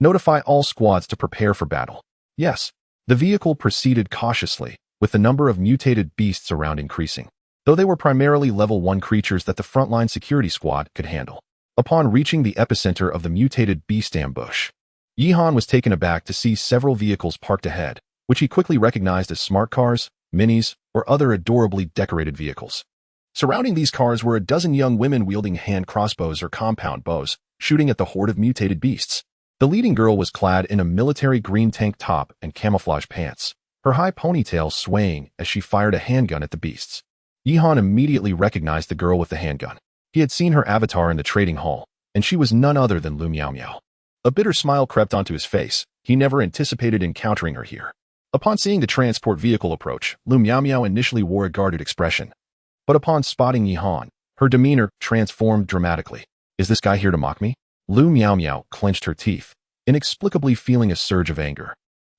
notify all squads to prepare for battle. Yes, the vehicle proceeded cautiously, with the number of mutated beasts around increasing, though they were primarily level 1 creatures that the frontline security squad could handle. Upon reaching the epicenter of the mutated beast ambush, Yihan was taken aback to see several vehicles parked ahead, which he quickly recognized as smart cars, minis, or other adorably decorated vehicles. Surrounding these cars were a dozen young women wielding hand crossbows or compound bows, shooting at the horde of mutated beasts. The leading girl was clad in a military green tank top and camouflage pants, her high ponytail swaying as she fired a handgun at the beasts. Yihan immediately recognized the girl with the handgun. He had seen her avatar in the trading hall, and she was none other than Lu Miao Miao. A bitter smile crept onto his face. He never anticipated encountering her here. Upon seeing the transport vehicle approach, Lu Miao Miao initially wore a guarded expression. But upon spotting Yihan, her demeanor transformed dramatically. Is this guy here to mock me? Lu Miao Miao clenched her teeth, inexplicably feeling a surge of anger.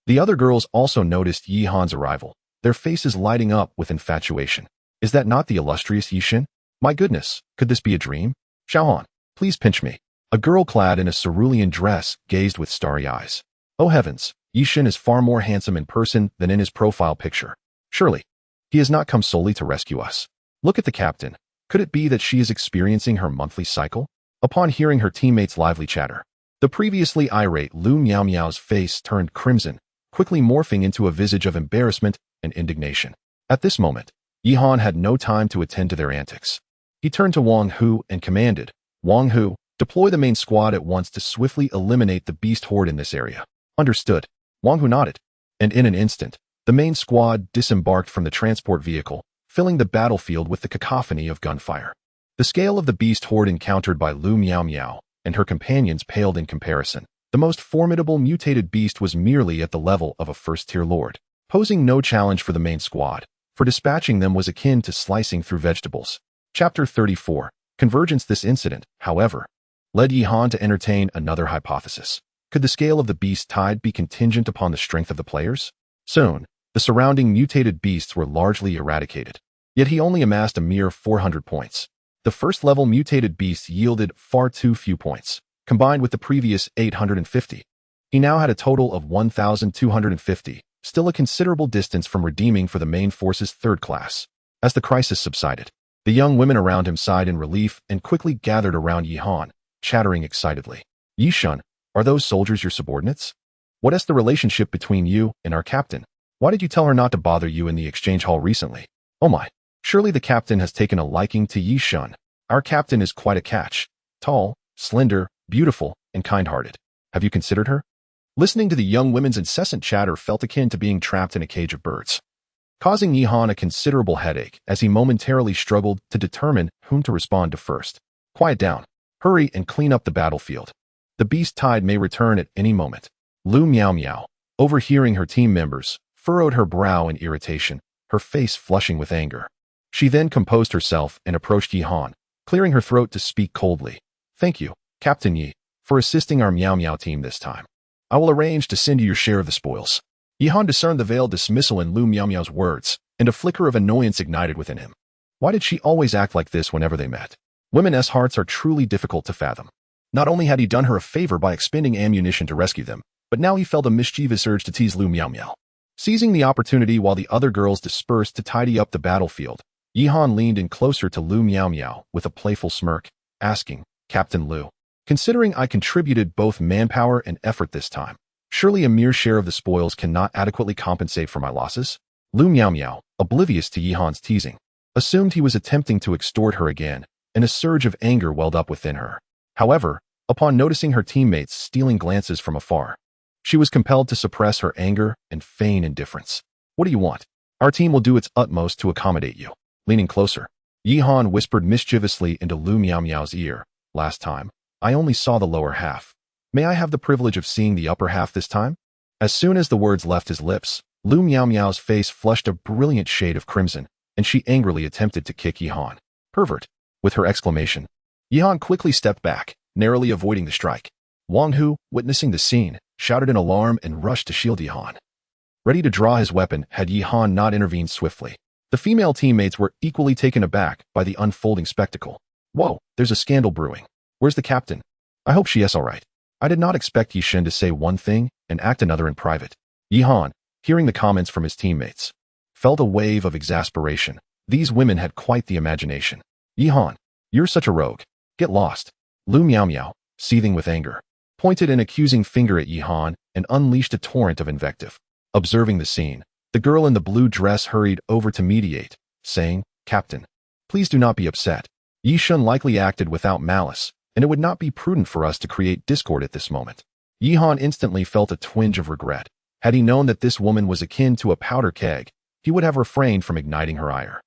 The other girls also noticed Yihan's arrival, their faces lighting up with infatuation. Is that not the illustrious Yishin? My goodness, could this be a dream? Xiaohan, please pinch me. A girl clad in a cerulean dress gazed with starry eyes. Oh heavens, Yishin is far more handsome in person than in his profile picture. Surely, he has not come solely to rescue us. Look at the captain. Could it be that she is experiencing her monthly cycle? Upon hearing her teammates' lively chatter, the previously irate Lu Miao Miao's face turned crimson, quickly morphing into a visage of embarrassment and indignation. At this moment, Yihan had no time to attend to their antics. He turned to Wang Hu and commanded, Wang Hu, deploy the main squad at once to swiftly eliminate the beast horde in this area. Understood. Wang Hu nodded, and in an instant, the main squad disembarked from the transport vehicle, filling the battlefield with the cacophony of gunfire. The scale of the beast horde encountered by Lu Miao Miao and her companions paled in comparison. The most formidable mutated beast was merely at the level of a first-tier lord, posing no challenge for the main squad, for dispatching them was akin to slicing through vegetables. Chapter 34. Convergence. This incident, however, led Yi Han to entertain another hypothesis. Could the scale of the beast tide be contingent upon the strength of the players? Soon, the surrounding mutated beasts were largely eradicated. Yet he only amassed a mere 400 points. The first-level mutated beast yielded far too few points, combined with the previous 850. He now had a total of 1,250, still a considerable distance from redeeming for the main force's third class. As the crisis subsided, the young women around him sighed in relief and quickly gathered around Yi Han, chattering excitedly. Yi Shun, are those soldiers your subordinates? What is the relationship between you and our captain? Why did you tell her not to bother you in the exchange hall recently? Oh my, surely the captain has taken a liking to Yi Shun. Our captain is quite a catch. Tall, slender, beautiful, and kind-hearted. Have you considered her? Listening to the young women's incessant chatter felt akin to being trapped in a cage of birds, causing Yi Han a considerable headache as he momentarily struggled to determine whom to respond to first. Quiet down. Hurry and clean up the battlefield. The beast tide may return at any moment. Lu Miao Miao, overhearing her team members, furrowed her brow in irritation, her face flushing with anger. She then composed herself and approached Yi Han, clearing her throat to speak coldly. Thank you, Captain Yi, for assisting our Miao Miao team this time. I will arrange to send you your share of the spoils. Yi Han discerned the veiled dismissal in Lu Miao Miao's words, and a flicker of annoyance ignited within him. Why did she always act like this whenever they met? Women's hearts are truly difficult to fathom. Not only had he done her a favor by expending ammunition to rescue them, but now he felt a mischievous urge to tease Lu Miao Miao. Seizing the opportunity while the other girls dispersed to tidy up the battlefield, Yi Han leaned in closer to Lu Miao Miao with a playful smirk, asking, Captain Lu, considering I contributed both manpower and effort this time, surely a mere share of the spoils cannot adequately compensate for my losses? Lu Miao Miao, oblivious to Yi Han's teasing, assumed he was attempting to extort her again, and a surge of anger welled up within her. However, upon noticing her teammates stealing glances from afar, she was compelled to suppress her anger and feign indifference. What do you want? Our team will do its utmost to accommodate you. Leaning closer, Yi Han whispered mischievously into Lu Miao Miao's ear. Last time, I only saw the lower half. May I have the privilege of seeing the upper half this time? As soon as the words left his lips, Lu Miao Miao's face flushed a brilliant shade of crimson, and she angrily attempted to kick Yi Han. Pervert! With her exclamation, Yi Han quickly stepped back, narrowly avoiding the strike. Wang Hu, witnessing the scene, shouted in alarm and rushed to shield Yi Han. Ready to draw his weapon had Yi Han not intervened swiftly. The female teammates were equally taken aback by the unfolding spectacle. Whoa, there's a scandal brewing. Where's the captain? I hope she is all right. I did not expect Yi Shen to say one thing and act another in private. Yi Han, hearing the comments from his teammates, felt a wave of exasperation. These women had quite the imagination. Yi Han, you're such a rogue. Get lost. Lu Miao Miao, seething with anger, pointed an accusing finger at Yi Han and unleashed a torrent of invective. Observing the scene, the girl in the blue dress hurried over to mediate, saying, Captain, please do not be upset. Yi Shun likely acted without malice, and it would not be prudent for us to create discord at this moment. Yi Han instantly felt a twinge of regret. Had he known that this woman was akin to a powder keg, he would have refrained from igniting her ire.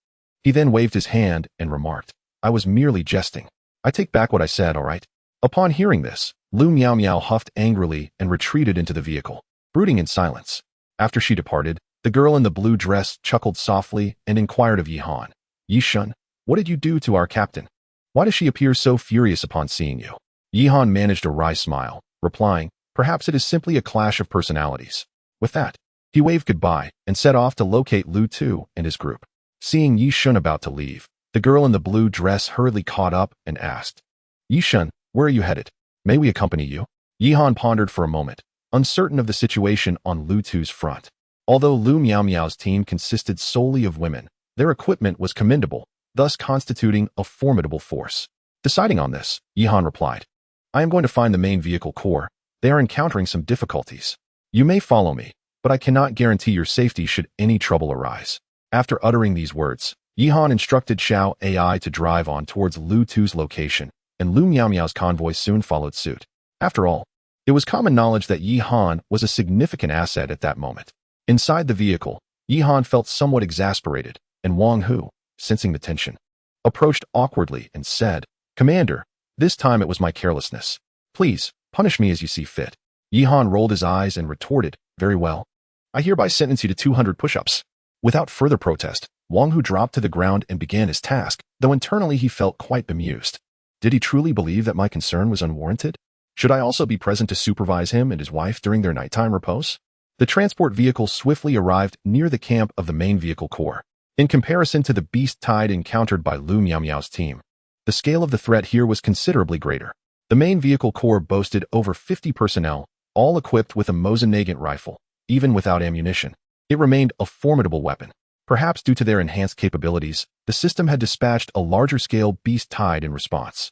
He then waved his hand and remarked, I was merely jesting. I take back what I said, all right? Upon hearing this, Lu Miao Miao huffed angrily and retreated into the vehicle, brooding in silence. After she departed, the girl in the blue dress chuckled softly and inquired of Yi Han, Yi Shun, what did you do to our captain? Why does she appear so furious upon seeing you? Yi Han managed a wry smile, replying, perhaps it is simply a clash of personalities. With that, he waved goodbye and set off to locate Lu Tu and his group. Seeing Yi Shun about to leave, the girl in the blue dress hurriedly caught up and asked, Yi Shun, where are you headed? May we accompany you? Yi Han pondered for a moment, uncertain of the situation on Lu Tu's front. Although Lu Miao Miao's team consisted solely of women, their equipment was commendable, thus constituting a formidable force. Deciding on this, Yi Han replied, I am going to find the main vehicle core. They are encountering some difficulties. You may follow me, but I cannot guarantee your safety should any trouble arise. After uttering these words, Yi Han instructed Xiao AI to drive on towards Lu Tu's location, and Lu Miao Miao's convoy soon followed suit. After all, it was common knowledge that Yi Han was a significant asset at that moment. Inside the vehicle, Yi Han felt somewhat exasperated, and Wang Hu, sensing the tension, approached awkwardly and said, "Commander, this time it was my carelessness. Please, punish me as you see fit." Yihan rolled his eyes and retorted, "Very well. I hereby sentence you to 200 push-ups." Without further protest, Wang Hu dropped to the ground and began his task, though internally he felt quite bemused. Did he truly believe that my concern was unwarranted? Should I also be present to supervise him and his wife during their nighttime repose? The transport vehicle swiftly arrived near the camp of the main vehicle corps. In comparison to the beast tide encountered by Lu Miao's team, the scale of the threat here was considerably greater. The main vehicle corps boasted over 50 personnel, all equipped with a Mosin-Nagant rifle, even without ammunition. It remained a formidable weapon. Perhaps due to their enhanced capabilities, the system had dispatched a larger-scale beast tide in response.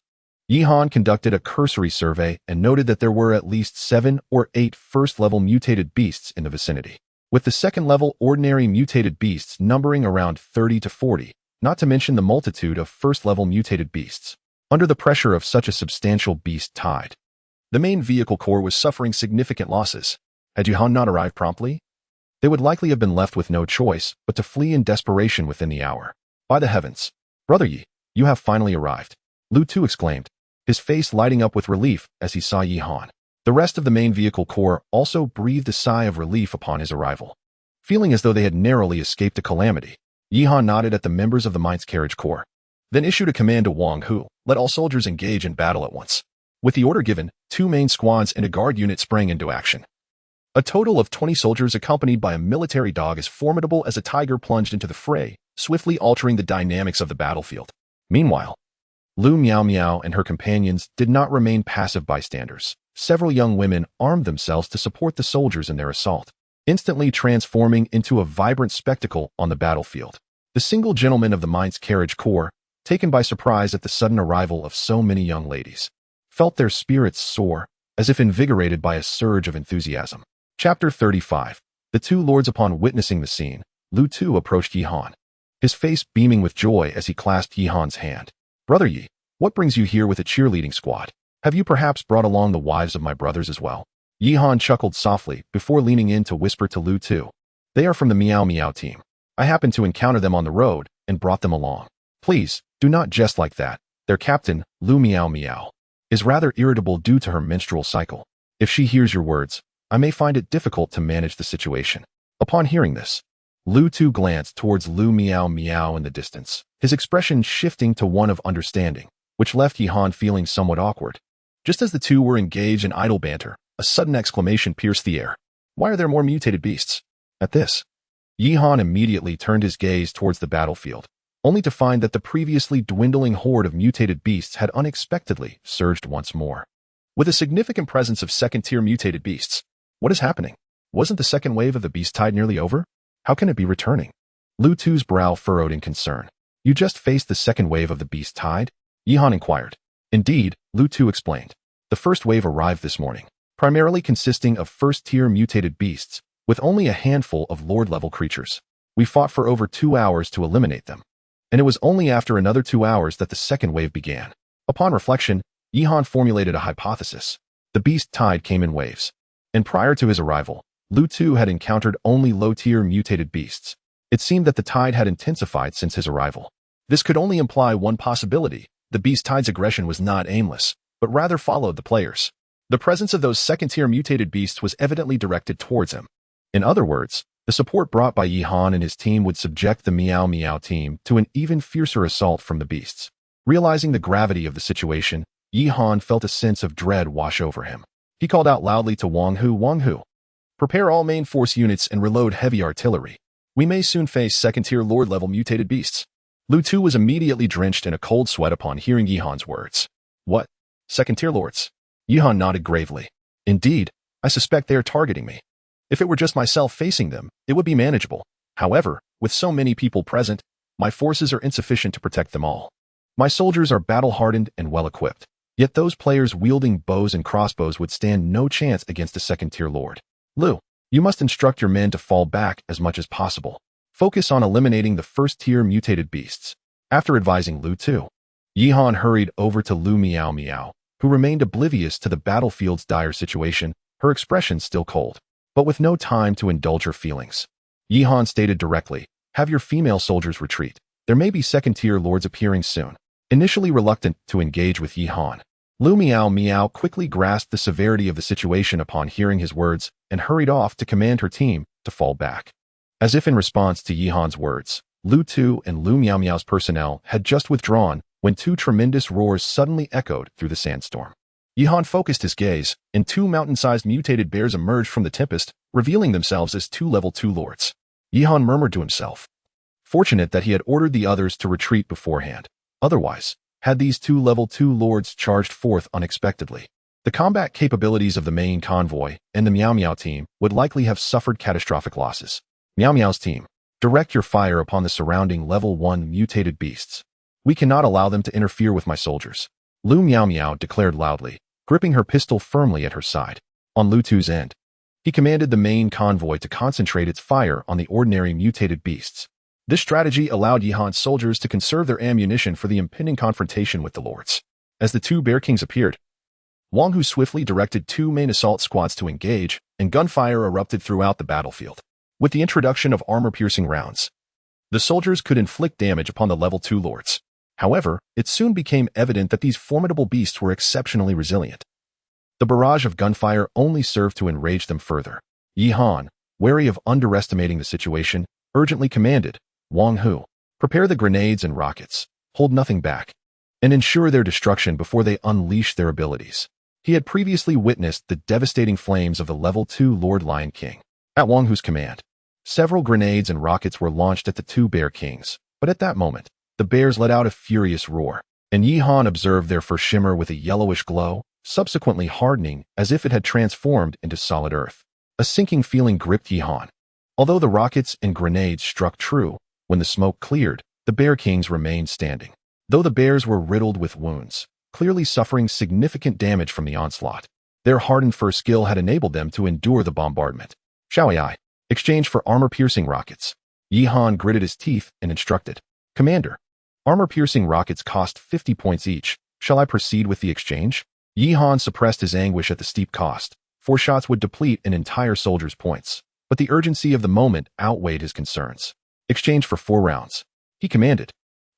Yihan conducted a cursory survey and noted that there were at least 7 or 8 first-level mutated beasts in the vicinity, with the second-level ordinary mutated beasts numbering around 30 to 40, not to mention the multitude of first-level mutated beasts. Under the pressure of such a substantial beast tide, the main vehicle corps was suffering significant losses. Had Yihan not arrived promptly, they would likely have been left with no choice but to flee in desperation within the hour. "By the heavens! Brother Yi, you have finally arrived," Lu Tu exclaimed, his face lighting up with relief as he saw Yihan. The rest of the main vehicle corps also breathed a sigh of relief upon his arrival. Feeling as though they had narrowly escaped a calamity, Yihan nodded at the members of the Mainz carriage corps, then issued a command to Wang Hu, "Let all soldiers engage in battle at once." With the order given, 2 main squads and a guard unit sprang into action. A total of 20 soldiers accompanied by a military dog as formidable as a tiger plunged into the fray, swiftly altering the dynamics of the battlefield. Meanwhile, Lu Miao and her companions did not remain passive bystanders. Several young women armed themselves to support the soldiers in their assault, instantly transforming into a vibrant spectacle on the battlefield. The single gentleman of the Mainz carriage corps, taken by surprise at the sudden arrival of so many young ladies, felt their spirits soar, as if invigorated by a surge of enthusiasm. Chapter 35. The 2 lords. Upon witnessing the scene, Lu Tu approached Yihan, his face beaming with joy as he clasped Yihan's hand. "Brother Yi, what brings you here with a cheerleading squad? Have you perhaps brought along the wives of my brothers as well?" Yihan chuckled softly before leaning in to whisper to Lu Tu, "They are from the Miao team. I happened to encounter them on the road and brought them along." "Please, do not jest like that. Their captain, Lu Miao, is rather irritable due to her menstrual cycle. If she hears your words, I may find it difficult to manage the situation." Upon hearing this, Lu Tu glanced towards Lu Miao in the distance, his expression shifting to one of understanding, which left Yihan feeling somewhat awkward. Just as the two were engaged in idle banter, a sudden exclamation pierced the air. "Why are there more mutated beasts?" At this, Yihan immediately turned his gaze towards the battlefield, only to find that the previously dwindling horde of mutated beasts had unexpectedly surged once more. With a significant presence of second-tier mutated beasts, what is happening? Wasn't the second wave of the beast tide nearly over? How can it be returning? Lu Tu's brow furrowed in concern. "You just faced the second wave of the beast tide?" Yihan inquired. "Indeed," Lu Tu explained. "The first wave arrived this morning, primarily consisting of first-tier mutated beasts, with only a handful of lord-level creatures. We fought for over 2 hours to eliminate them, and it was only after another 2 hours that the second wave began." Upon reflection, Yihan formulated a hypothesis. The beast tide came in waves, and prior to his arrival, Lu Tu had encountered only low-tier mutated beasts. It seemed that the tide had intensified since his arrival. This could only imply one possibility: the beast tide's aggression was not aimless, but rather followed the players. The presence of those second-tier mutated beasts was evidently directed towards him. In other words, the support brought by Yihan and his team would subject the Miao team to an even fiercer assault from the beasts. Realizing the gravity of the situation, Yihan felt a sense of dread wash over him. He called out loudly to Wang Hu, "Prepare all main force units and reload heavy artillery. We may soon face second-tier lord-level mutated beasts." Lu Tu was immediately drenched in a cold sweat upon hearing Yihan's words. "What? Second-tier lords?" Yihan nodded gravely. "Indeed, I suspect they are targeting me. If it were just myself facing them, it would be manageable. However, with so many people present, my forces are insufficient to protect them all. My soldiers are battle-hardened and well-equipped, yet those players wielding bows and crossbows would stand no chance against a second-tier lord. Lu, you must instruct your men to fall back as much as possible. Focus on eliminating the first-tier mutated beasts." After advising Lu Tu, Yihan hurried over to Lu Miao, who remained oblivious to the battlefield's dire situation, her expression still cold. But with no time to indulge her feelings, Yihan stated directly, "Have your female soldiers retreat. There may be second-tier lords appearing soon. Initially reluctant to engage with Yi Han, Lu Miao Miao quickly grasped the severity of the situation upon hearing his words and hurried off to command her team to fall back. As if in response to Yi Han's words, Lu Tu and Lu Miao Miao's personnel had just withdrawn when two tremendous roars suddenly echoed through the sandstorm. Yi Han focused his gaze, and two mountain-sized mutated bears emerged from the tempest, revealing themselves as two level 2 lords. Yi Han murmured to himself, fortunate that he had ordered the others to retreat beforehand. Otherwise, had these two level 2 lords charged forth unexpectedly, the combat capabilities of the main convoy and the Miao Miao team would likely have suffered catastrophic losses. Miao Miao's team, direct your fire upon the surrounding level 1 mutated beasts. We cannot allow them to interfere with my soldiers, Lu Miao Miao declared loudly, gripping her pistol firmly at her side. On Lu Tu's end, he commanded the main convoy to concentrate its fire on the ordinary mutated beasts. This strategy allowed Yi Han's soldiers to conserve their ammunition for the impending confrontation with the lords. As the two Bear Kings appeared, Wang Hu swiftly directed two main assault squads to engage, and gunfire erupted throughout the battlefield. With the introduction of armor-piercing rounds, the soldiers could inflict damage upon the level 2 lords. However, it soon became evident that these formidable beasts were exceptionally resilient. The barrage of gunfire only served to enrage them further. Yi Han, wary of underestimating the situation, urgently commanded, Wang Hu, prepare the grenades and rockets, hold nothing back, and ensure their destruction before they unleash their abilities. He had previously witnessed the devastating flames of the level 2 Lord Lion King. At Wang Hu's command, several grenades and rockets were launched at the two Bear Kings, but at that moment, the bears let out a furious roar, and Yi Han observed their fur shimmer with a yellowish glow, subsequently hardening as if it had transformed into solid earth. A sinking feeling gripped Yi Han. Although the rockets and grenades struck true, when the smoke cleared, the Bear Kings remained standing. Though the bears were riddled with wounds, clearly suffering significant damage from the onslaught, their hardened fur skill had enabled them to endure the bombardment. Shall I exchange for armor-piercing rockets? Yi Han gritted his teeth and instructed, Commander, armor-piercing rockets cost 50 points each. Shall I proceed with the exchange? Yi Han suppressed his anguish at the steep cost. 4 shots would deplete an entire soldier's points, but the urgency of the moment outweighed his concerns. Exchange for 4 rounds. He commanded.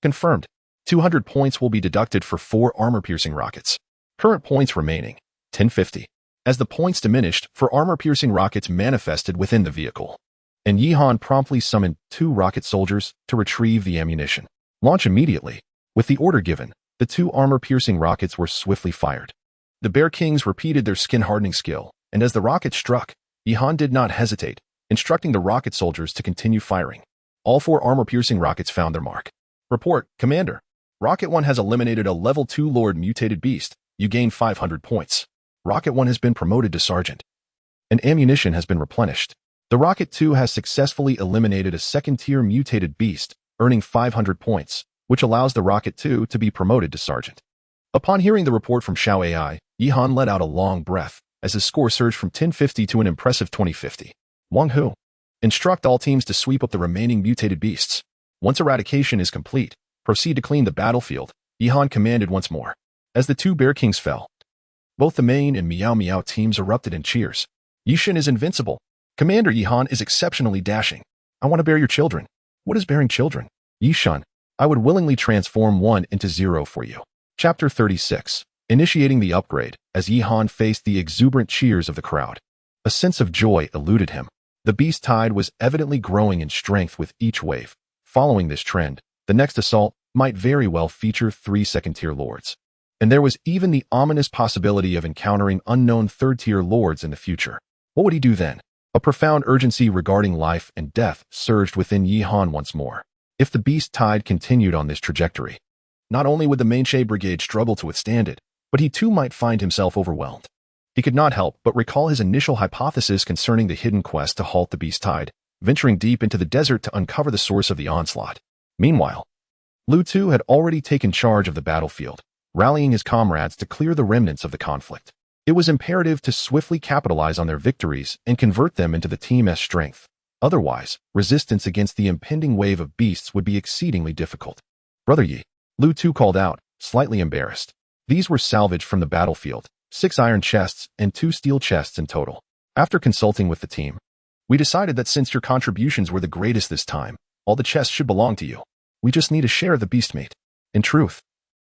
Confirmed. 200 points will be deducted for 4 armor-piercing rockets. Current points remaining, 1050. As the points diminished, for armor-piercing rockets manifested within the vehicle, and Yi Han promptly summoned 2 rocket soldiers to retrieve the ammunition. Launch immediately. With the order given, the 2 armor-piercing rockets were swiftly fired. The Bear Kings repeated their skin-hardening skill, and as the rocket struck, Yi Han did not hesitate, instructing the rocket soldiers to continue firing. All 4 armor-piercing rockets found their mark. Report, Commander. Rocket 1 has eliminated a level 2 Lord mutated beast. You gain 500 points. Rocket 1 has been promoted to Sergeant, and ammunition has been replenished. The Rocket 2 has successfully eliminated a second-tier mutated beast, earning 500 points, which allows the Rocket 2 to be promoted to Sergeant. Upon hearing the report from Xiao AI, Yi Han let out a long breath as his score surged from 1050 to an impressive 2050. Wang Hu, instruct all teams to sweep up the remaining mutated beasts. Once eradication is complete, proceed to clean the battlefield, Yi Han commanded once more. As the 2 Bear Kings fell, both the main and Miao Miao teams erupted in cheers. Yi Shen is invincible. Commander Yi Han is exceptionally dashing. I want to bear your children. What is bearing children? Yi Shen, I would willingly transform 1 into 0 for you. Chapter 36. Initiating the upgrade. As Yi Han faced the exuberant cheers of the crowd, a sense of joy eluded him. The beast tide was evidently growing in strength with each wave. Following this trend, the next assault might very well feature 3 second-tier lords. And there was even the ominous possibility of encountering unknown 3rd-tier lords in the future. What would he do then? A profound urgency regarding life and death surged within Yi Han once more. If the beast tide continued on this trajectory, not only would the Mainshe Brigade struggle to withstand it, but he too might find himself overwhelmed. He could not help but recall his initial hypothesis concerning the hidden quest to halt the beast tide, venturing deep into the desert to uncover the source of the onslaught. Meanwhile, Lu Tu had already taken charge of the battlefield, rallying his comrades to clear the remnants of the conflict. It was imperative to swiftly capitalize on their victories and convert them into the team's strength. Otherwise, resistance against the impending wave of beasts would be exceedingly difficult. Brother Yi, Lu Tu called out, slightly embarrassed. These were salvaged from the battlefield, 6 iron chests and 2 steel chests in total. After consulting with the team, we decided that since your contributions were the greatest this time, all the chests should belong to you. We just need a share of the beast meat. In truth,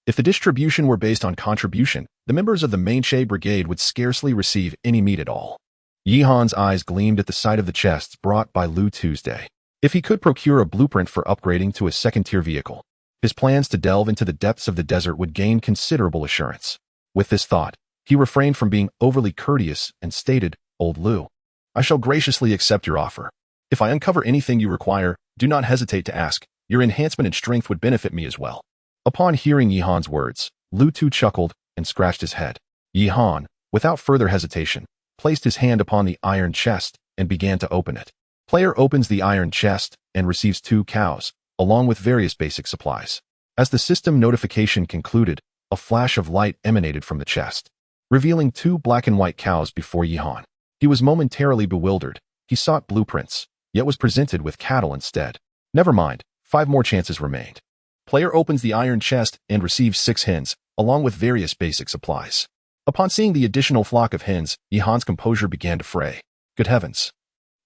if the distribution were based on contribution, the members of the Mainshe Brigade would scarcely receive any meat at all. Yihan's eyes gleamed at the sight of the chests brought by Lu Tuesday. If he could procure a blueprint for upgrading to a second-tier vehicle, his plans to delve into the depths of the desert would gain considerable assurance. With this thought, he refrained from being overly courteous and stated, "Old Lu, I shall graciously accept your offer. If I uncover anything you require, do not hesitate to ask. Your enhancement in strength would benefit me as well." Upon hearing Yihan's words, Lu Tu chuckled and scratched his head. Yihan, without further hesitation, placed his hand upon the iron chest and began to open it. Player opens the iron chest and receives 2 cows, along with various basic supplies. As the system notification concluded, a flash of light emanated from the chest, revealing 2 black and white cows before Yihan. He was momentarily bewildered. He sought blueprints, yet was presented with cattle instead. Never mind, 5 more chances remained. Player opens the iron chest and receives 6 hens, along with various basic supplies. Upon seeing the additional flock of hens, Yihan's composure began to fray. Good heavens!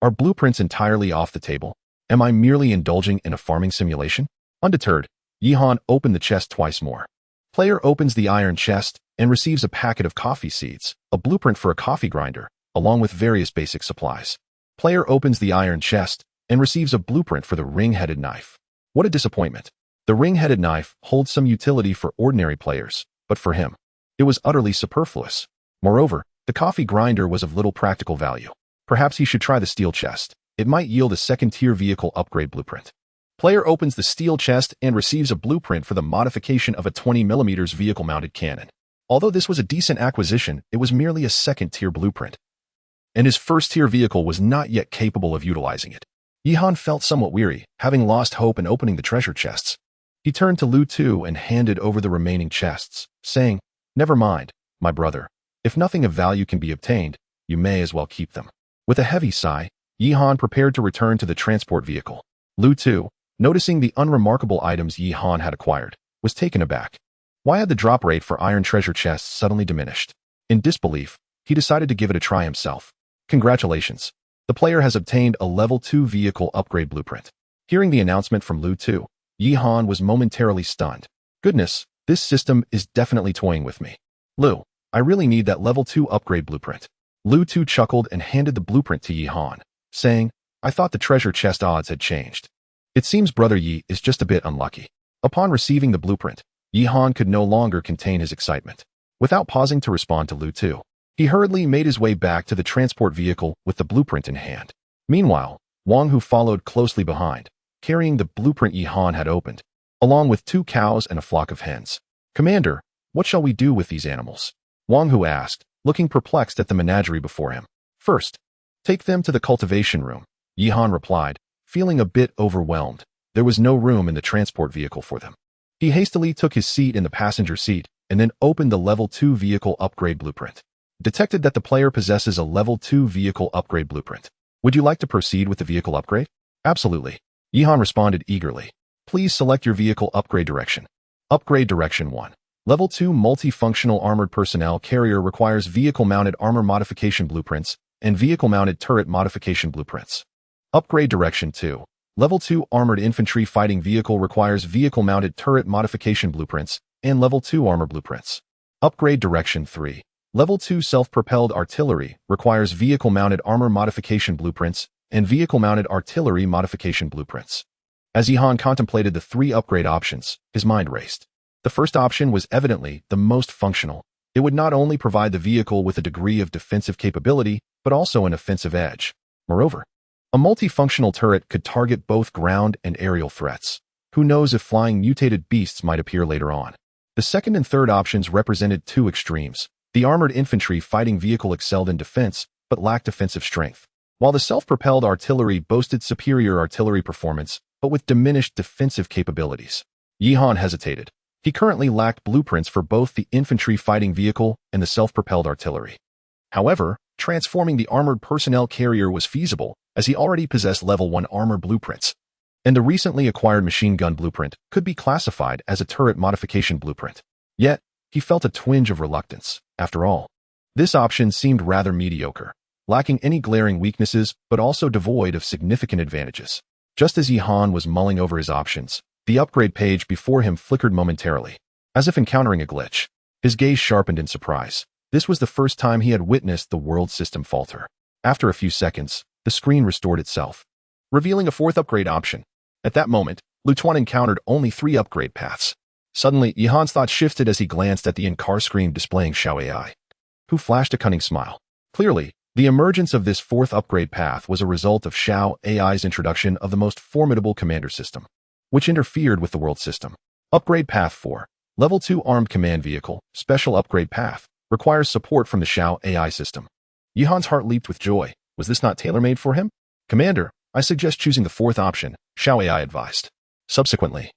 Are blueprints entirely off the table? Am I merely indulging in a farming simulation? Undeterred, Yihan opened the chest twice more. Player opens the iron chest and receives a packet of coffee seeds, a blueprint for a coffee grinder, along with various basic supplies. Player opens the iron chest and receives a blueprint for the ring-headed knife. What a disappointment. The ring-headed knife holds some utility for ordinary players, but for him, it was utterly superfluous. Moreover, the coffee grinder was of little practical value. Perhaps he should try the steel chest. It might yield a second-tier vehicle upgrade blueprint. Player opens the steel chest and receives a blueprint for the modification of a 20mm vehicle-mounted cannon. Although this was a decent acquisition, it was merely a second-tier blueprint, and his first-tier vehicle was not yet capable of utilizing it. Yihan felt somewhat weary, having lost hope in opening the treasure chests. He turned to Lu Tu and handed over the remaining chests, saying, "Never mind, my brother. If nothing of value can be obtained, you may as well keep them." With a heavy sigh, Yihan prepared to return to the transport vehicle. Lu Tu, noticing the unremarkable items Yihan had acquired, was taken aback. Why had the drop rate for iron treasure chests suddenly diminished? In disbelief, he decided to give it a try himself. Congratulations. The player has obtained a level 2 vehicle upgrade blueprint. Hearing the announcement from Lu Tu, Yihan was momentarily stunned. Goodness, this system is definitely toying with me. Lu, I really need that level 2 upgrade blueprint. Lu Tu chuckled and handed the blueprint to Yihan, saying, "I thought the treasure chest odds had changed. It seems Brother Yi is just a bit unlucky." Upon receiving the blueprint, Yihan could no longer contain his excitement. Without pausing to respond to Lu Tu, he hurriedly made his way back to the transport vehicle with the blueprint in hand. Meanwhile, Wang Hu followed closely behind, carrying the blueprint Yihan had opened, along with 2 cows and a flock of hens. "Commander, what shall we do with these animals?" Wang Hu asked, looking perplexed at the menagerie before him. "First, take them to the cultivation room," Yihan replied, feeling a bit overwhelmed. There was no room in the transport vehicle for them. He hastily took his seat in the passenger seat and then opened the level 2 vehicle upgrade blueprint. Detected that the player possesses a level 2 vehicle upgrade blueprint. "Would you like to proceed with the vehicle upgrade?" "Absolutely." Yihan responded eagerly. "Please select your vehicle upgrade direction." Upgrade Direction 1. Level 2 Multifunctional Armored Personnel Carrier requires vehicle-mounted armor modification blueprints and vehicle-mounted turret modification blueprints. Upgrade Direction 2. Level 2 Armored Infantry Fighting Vehicle requires vehicle-mounted turret modification blueprints and Level 2 armor blueprints. Upgrade Direction 3. Level 2 Self-Propelled Artillery requires vehicle-mounted armor modification blueprints and vehicle-mounted artillery modification blueprints. As Yihan contemplated the 3 upgrade options, his mind raced. The first option was evidently the most functional. It would not only provide the vehicle with a degree of defensive capability, but also an offensive edge. Moreover, a multifunctional turret could target both ground and aerial threats. Who knows if flying mutated beasts might appear later on. The second and third options represented 2 extremes. The armored infantry fighting vehicle excelled in defense, but lacked offensive strength, while the self-propelled artillery boasted superior artillery performance, but with diminished defensive capabilities. Yihan hesitated. He currently lacked blueprints for both the infantry fighting vehicle and the self-propelled artillery. However, transforming the armored personnel carrier was feasible, as he already possessed level 1 armor blueprints, and the recently acquired machine gun blueprint could be classified as a turret modification blueprint. Yet, he felt a twinge of reluctance. After all, this option seemed rather mediocre, lacking any glaring weaknesses but also devoid of significant advantages. Just as Yihan was mulling over his options, The upgrade page before him flickered momentarily, as if encountering a glitch. His gaze sharpened in surprise. This was the first time he had witnessed the world system falter. After a few seconds, the screen restored itself, revealing a fourth upgrade option. At that moment, Lutuan encountered only 3 upgrade paths. Suddenly, Yihan's thoughts shifted as he glanced at the in-car screen displaying Xiao AI, who flashed a cunning smile. Clearly, the emergence of this fourth upgrade path was a result of Xiao AI's introduction of the most formidable commander system, which interfered with the world system. Upgrade Path 4. Level 2 Armed Command Vehicle, Special Upgrade Path, requires support from the Xiao AI system. Yihan's heart leaped with joy. Was this not tailor-made for him? Commander, I suggest choosing the 4th option, Xiao AI advised. Subsequently,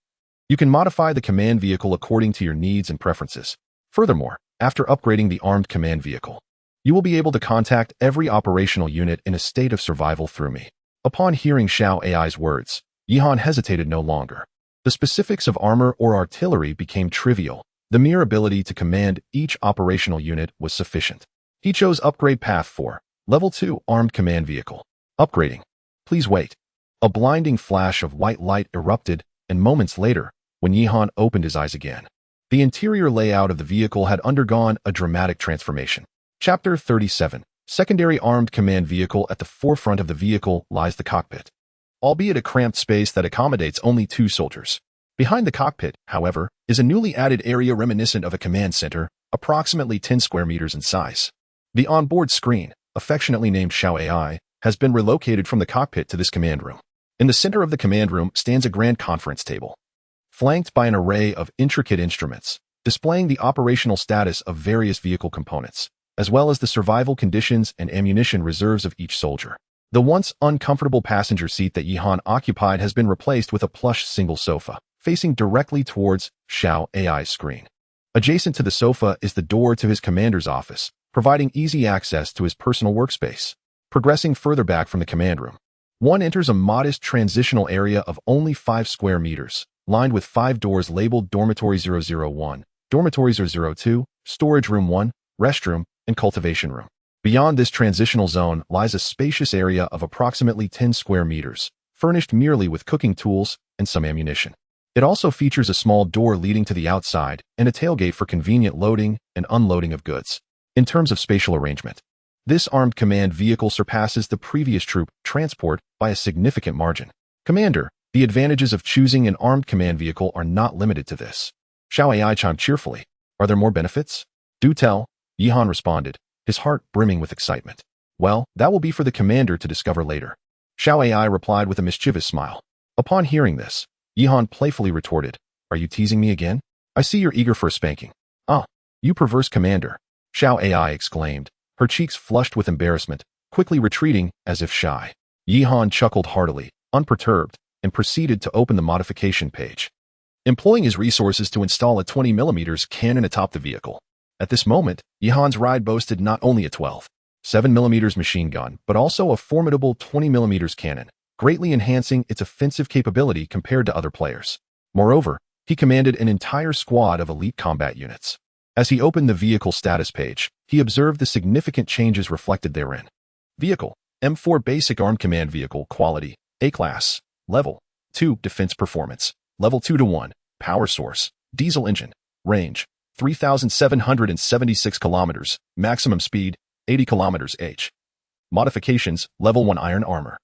you can modify the command vehicle according to your needs and preferences. Furthermore, after upgrading the armed command vehicle, you will be able to contact every operational unit in a state of survival through me. Upon hearing Xiao AI's words, Yihan hesitated no longer. The specifics of armor or artillery became trivial. The mere ability to command each operational unit was sufficient. He chose Upgrade Path 4, Level 2 Armed Command Vehicle. Upgrading. Please wait. A blinding flash of white light erupted, and moments later, when Yihan opened his eyes again, the interior layout of the vehicle had undergone a dramatic transformation. Chapter 37. Secondary Armed Command Vehicle. At the forefront of the vehicle lies the cockpit, albeit a cramped space that accommodates only 2 soldiers. Behind the cockpit, however, is a newly added area reminiscent of a command center, approximately 10 square meters in size. The onboard screen, affectionately named Xiao AI, has been relocated from the cockpit to this command room. In the center of the command room stands a grand conference table, flanked by an array of intricate instruments, displaying the operational status of various vehicle components, as well as the survival conditions and ammunition reserves of each soldier. The once uncomfortable passenger seat that Yihan occupied has been replaced with a plush single sofa, facing directly towards Xiao AI's screen. Adjacent to the sofa is the door to his commander's office, providing easy access to his personal workspace. Progressing further back from the command room, one enters a modest transitional area of only 5 square meters, lined with 5 doors labeled Dormitory 001, Dormitory 002, Storage Room 1, Restroom, and Cultivation Room. Beyond this transitional zone lies a spacious area of approximately 10 square meters, furnished merely with cooking tools and some ammunition. It also features a small door leading to the outside and a tailgate for convenient loading and unloading of goods. In terms of spatial arrangement, this armed command vehicle surpasses the previous troop transport by a significant margin. Commander, the advantages of choosing an armed command vehicle are not limited to this. Xiao AI chimed cheerfully. Are there more benefits? Do tell, Yihan responded, his heart brimming with excitement. Well, that will be for the commander to discover later. Xiao AI replied with a mischievous smile. Upon hearing this, Yihan playfully retorted, Are you teasing me again? I see you're eager for a spanking. Ah, you perverse commander, Xiao AI exclaimed, her cheeks flushed with embarrassment, quickly retreating as if shy. Yihan chuckled heartily, unperturbed, and proceeded to open the modification page, employing his resources to install a 20mm cannon atop the vehicle. At this moment, Yihan's ride boasted not only a 12.7mm machine gun, but also a formidable 20mm cannon, greatly enhancing its offensive capability compared to other players. Moreover, he commanded an entire squad of elite combat units. As he opened the vehicle status page, he observed the significant changes reflected therein. Vehicle: M4 Basic Armed Command Vehicle Quality, A-Class. Level: 2 Defense Performance, Level 2-1, Power Source, Diesel Engine, Range: 3,776 kilometers, Maximum Speed: 80 kilometers h. Modifications: Level 1 Iron Armor,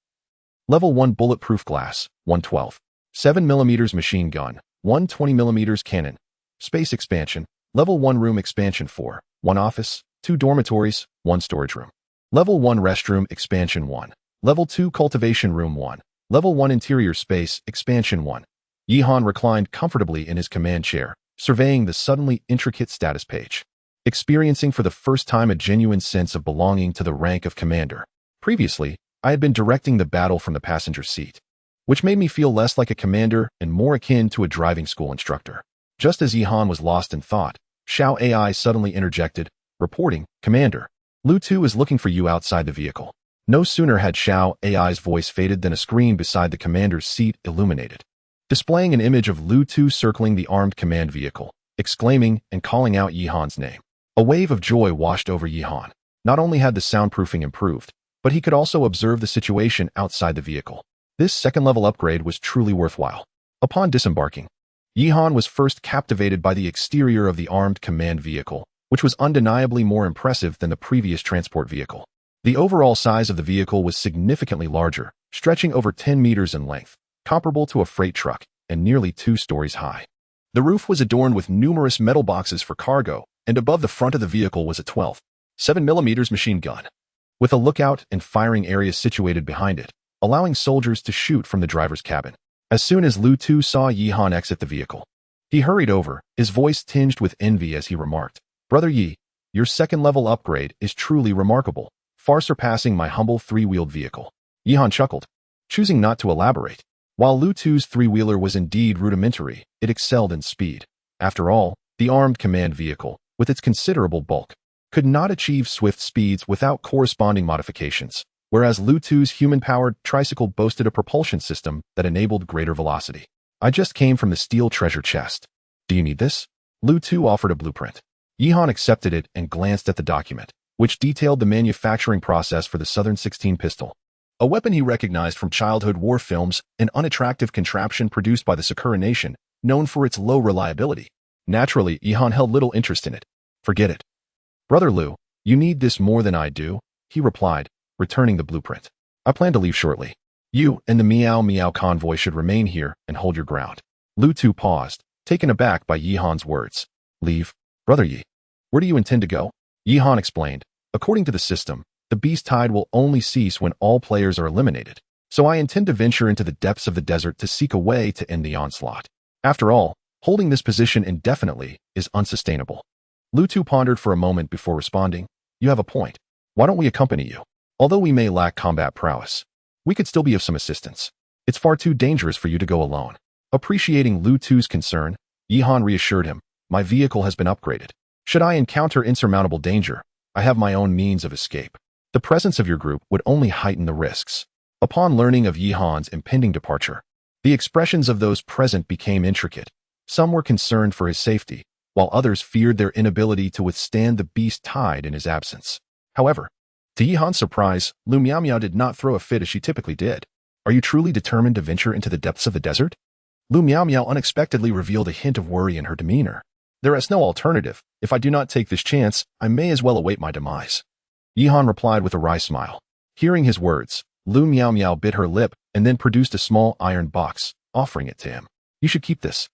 Level 1 Bulletproof Glass, 112, 7mm Machine Gun, 120mm Cannon. Space Expansion: Level 1 Room Expansion 4, 1 Office, 2 Dormitories, 1 Storage Room. Level 1 Restroom Expansion 1, Level 2 Cultivation Room 1, Level 1 Interior Space Expansion 1. Yihan reclined comfortably in his command chair, surveying the suddenly intricate status page, experiencing for the first time a genuine sense of belonging to the rank of commander. Previously, I had been directing the battle from the passenger seat, which made me feel less like a commander and more akin to a driving school instructor. Just as Yihan was lost in thought, Xiao AI suddenly interjected, reporting, Commander, Lu Tu is looking for you outside the vehicle. No sooner had Xiao AI's voice faded than a screen beside the commander's seat illuminated, displaying an image of Lu Tu circling the armed command vehicle, exclaiming and calling out Yihan's name. A wave of joy washed over Yihan. Not only had the soundproofing improved, but he could also observe the situation outside the vehicle. This second-level upgrade was truly worthwhile. Upon disembarking, Yihan was first captivated by the exterior of the armed command vehicle, which was undeniably more impressive than the previous transport vehicle. The overall size of the vehicle was significantly larger, stretching over 10 meters in length, comparable to a freight truck, and nearly 2 stories high. The roof was adorned with numerous metal boxes for cargo, and above the front of the vehicle was a 12.7mm machine gun, with a lookout and firing area situated behind it, allowing soldiers to shoot from the driver's cabin. As soon as Lu Tu saw Yihan exit the vehicle, he hurried over, his voice tinged with envy as he remarked, "Brother Yi, your second-level upgrade is truly remarkable, far surpassing my humble 3-wheeled vehicle." Yihan chuckled, choosing not to elaborate. While Lu Tu's 3-wheeler was indeed rudimentary, it excelled in speed. After all, the armed command vehicle, with its considerable bulk, could not achieve swift speeds without corresponding modifications, whereas Lu Tu's human-powered tricycle boasted a propulsion system that enabled greater velocity. "I just came from the steel treasure chest. Do you need this?" Lu Tu offered a blueprint. Yihan accepted it and glanced at the document, which detailed the manufacturing process for the Southern 16 pistol. A weapon he recognized from childhood war films, an unattractive contraption produced by the Sakura nation, known for its low reliability. Naturally, Yihan held little interest in it. "Forget it. Brother Lu, you need this more than I do," he replied, returning the blueprint. "I plan to leave shortly. You and the Miao Miao convoy should remain here and hold your ground." Lu Tu paused, taken aback by Yihan's words. "Leave? Brother Yi, where do you intend to go?" Yihan explained, "According to the system, the beast tide will only cease when all players are eliminated, so I intend to venture into the depths of the desert to seek a way to end the onslaught. After all, holding this position indefinitely is unsustainable." Lu Tu pondered for a moment before responding, "You have a point. Why don't we accompany you? Although we may lack combat prowess, we could still be of some assistance. It's far too dangerous for you to go alone." Appreciating Lu Tu's concern, Yihan reassured him, "My vehicle has been upgraded. Should I encounter insurmountable danger, I have my own means of escape. The presence of your group would only heighten the risks." Upon learning of Yihan's impending departure, the expressions of those present became intricate. Some were concerned for his safety, while others feared their inability to withstand the beast tide in his absence. However, to Yihan's surprise, Lu Miao Miao did not throw a fit as she typically did. "Are you truly determined to venture into the depths of the desert?" Lu Miao Miao unexpectedly revealed a hint of worry in her demeanor. "There is no alternative. If I do not take this chance, I may as well await my demise." Yihan replied with a wry smile. Hearing his words, Lu Miao Miao bit her lip and then produced a small iron box, offering it to him. "You should keep this.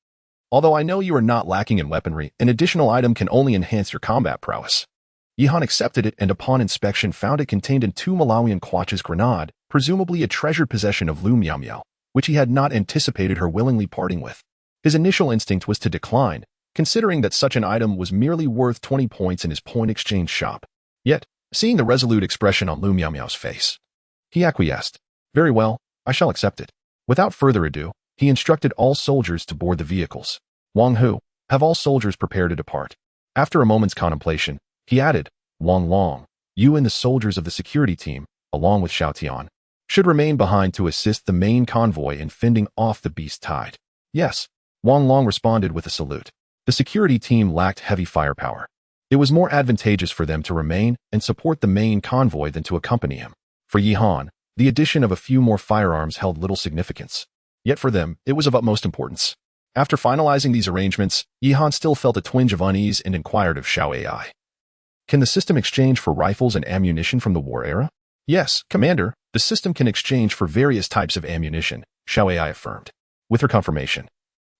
Although I know you are not lacking in weaponry, an additional item can only enhance your combat prowess." Yihan accepted it and upon inspection found it contained a 2 Malawian Quach's grenade, presumably a treasured possession of Lu Miao Miao, which he had not anticipated her willingly parting with. His initial instinct was to decline, considering that such an item was merely worth 20 points in his point exchange shop. Yet, seeing the resolute expression on Lu Miao Miao's face, he acquiesced. "Very well, I shall accept it." Without further ado, he instructed all soldiers to board the vehicles. "Wang Hu, have all soldiers prepare to depart." After a moment's contemplation, he added, "Wang Long, you and the soldiers of the security team, along with Xiao Tian, should remain behind to assist the main convoy in fending off the beast tide." "Yes," Wang Long responded with a salute. The security team lacked heavy firepower. It was more advantageous for them to remain and support the main convoy than to accompany him. For Yihan, the addition of a few more firearms held little significance. Yet for them, it was of utmost importance. After finalizing these arrangements, Yihan still felt a twinge of unease and inquired of Xiao Ai. "Can the system exchange for rifles and ammunition from the war era?" "Yes, Commander, the system can exchange for various types of ammunition," Xiao Ai affirmed. With her confirmation,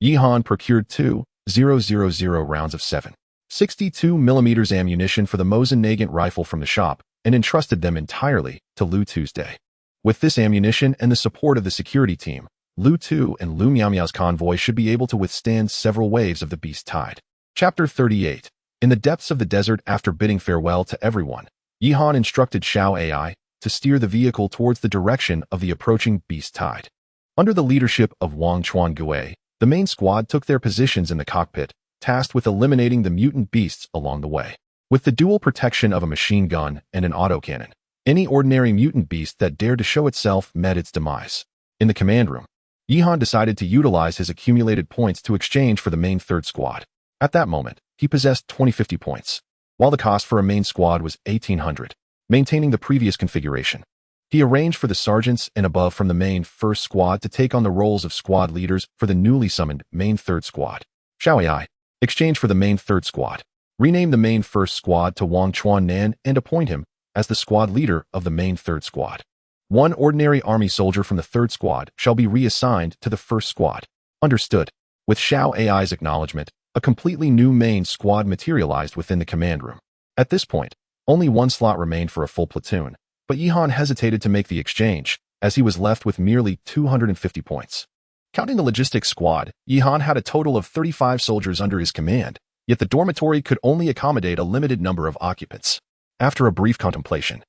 Yihan procured 2,000 rounds of 7.62mm ammunition for the Mosin Nagant rifle from the shop and entrusted them entirely to Lu Tu's day. With this ammunition and the support of the security team, Lu Tu and Lu Miao Miao's convoy should be able to withstand several waves of the beast tide. Chapter 38. In the depths of the desert, after bidding farewell to everyone, Yihan instructed Xiao Ai to steer the vehicle towards the direction of the approaching beast tide. Under the leadership of Wang Chuan Gui, the main squad took their positions in the cockpit, tasked with eliminating the mutant beasts along the way. With the dual protection of a machine gun and an autocannon, any ordinary mutant beast that dared to show itself met its demise. In the command room, Yihan decided to utilize his accumulated points to exchange for the main third squad. At that moment, he possessed 2050 points, while the cost for a main squad was 1800, maintaining the previous configuration. He arranged for the sergeants and above from the main first squad to take on the roles of squad leaders for the newly summoned main third squad. Xiao AI exchange for the main third squad. Rename the main first squad to Wang Chuan-nan and appoint him as the squad leader of the main third squad. One ordinary army soldier from the third squad shall be reassigned to the first squad. Understood. With Xiao AI's acknowledgement, a completely new main squad materialized within the command room. At this point, only one slot remained for a full platoon, but Yihan hesitated to make the exchange, as he was left with merely 250 points. Counting the logistics squad, Yihan had a total of 35 soldiers under his command, yet the dormitory could only accommodate a limited number of occupants. After a brief contemplation,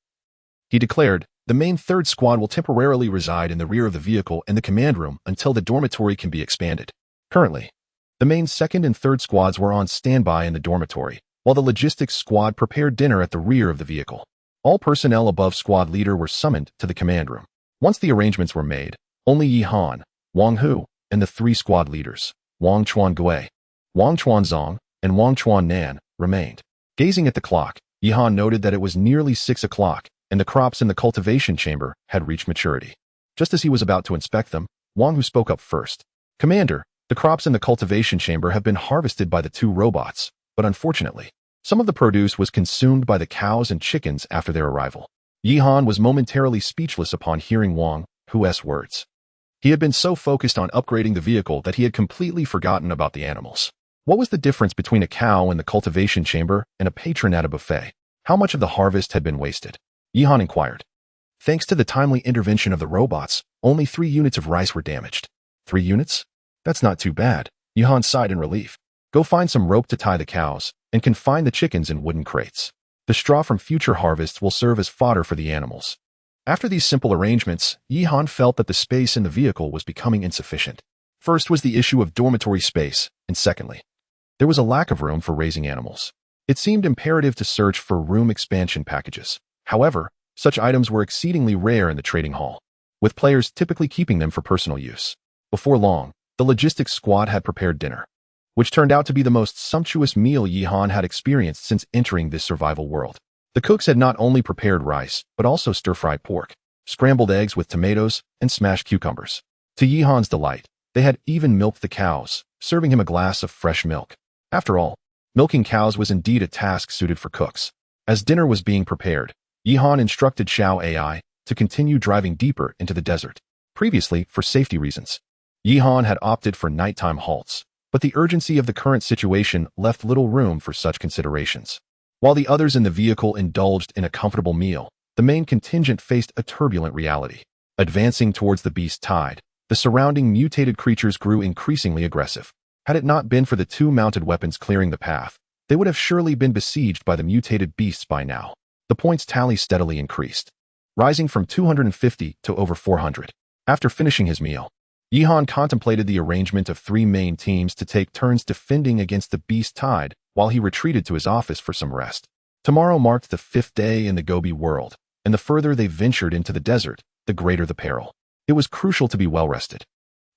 he declared, the main third squad will temporarily reside in the rear of the vehicle and the command room until the dormitory can be expanded. Currently, the main second and third squads were on standby in the dormitory, while the logistics squad prepared dinner at the rear of the vehicle. All personnel above squad leader were summoned to the command room. Once the arrangements were made, only Yihan, Wang Hu, and the three squad leaders, Wang Chuan-gui, Wang Chuan-zong, and Wang Chuan-nan, remained. Gazing at the clock, Yihan noted that it was nearly 6 o'clock, and the crops in the cultivation chamber had reached maturity. Just as he was about to inspect them, Wang Hu spoke up first. Commander, the crops in the cultivation chamber have been harvested by the two robots, but unfortunately, some of the produce was consumed by the cows and chickens after their arrival. Yihan was momentarily speechless upon hearing Wang Hu's words. He had been so focused on upgrading the vehicle that he had completely forgotten about the animals. What was the difference between a cow in the cultivation chamber and a patron at a buffet? How much of the harvest had been wasted? Yihan inquired. Thanks to the timely intervention of the robots, only 3 units of rice were damaged. 3 units? That's not too bad. Yihan sighed in relief. Go find some rope to tie the cows, and confine the chickens in wooden crates. The straw from future harvests will serve as fodder for the animals. After these simple arrangements, Yihan felt that the space in the vehicle was becoming insufficient. First was the issue of dormitory space, and secondly, there was a lack of room for raising animals. It seemed imperative to search for room expansion packages. However, such items were exceedingly rare in the trading hall, with players typically keeping them for personal use. Before long, the logistics squad had prepared dinner, which turned out to be the most sumptuous meal Yihan had experienced since entering this survival world. The cooks had not only prepared rice, but also stir-fried pork, scrambled eggs with tomatoes, and smashed cucumbers. To Yihan's delight, they had even milked the cows, serving him a glass of fresh milk. After all, milking cows was indeed a task suited for cooks. As dinner was being prepared, Yihan instructed Xiao AI to continue driving deeper into the desert. Previously, for safety reasons, Yihan had opted for nighttime halts, but the urgency of the current situation left little room for such considerations. While the others in the vehicle indulged in a comfortable meal, the main contingent faced a turbulent reality. Advancing towards the beast tide, the surrounding mutated creatures grew increasingly aggressive. Had it not been for the 2 mounted weapons clearing the path, they would have surely been besieged by the mutated beasts by now. The points tally steadily increased, rising from 250 to over 400. After finishing his meal, Yihan contemplated the arrangement of 3 main teams to take turns defending against the beast tide while he retreated to his office for some rest. Tomorrow marked the 5th day in the Gobi world, and the further they ventured into the desert, the greater the peril. It was crucial to be well rested.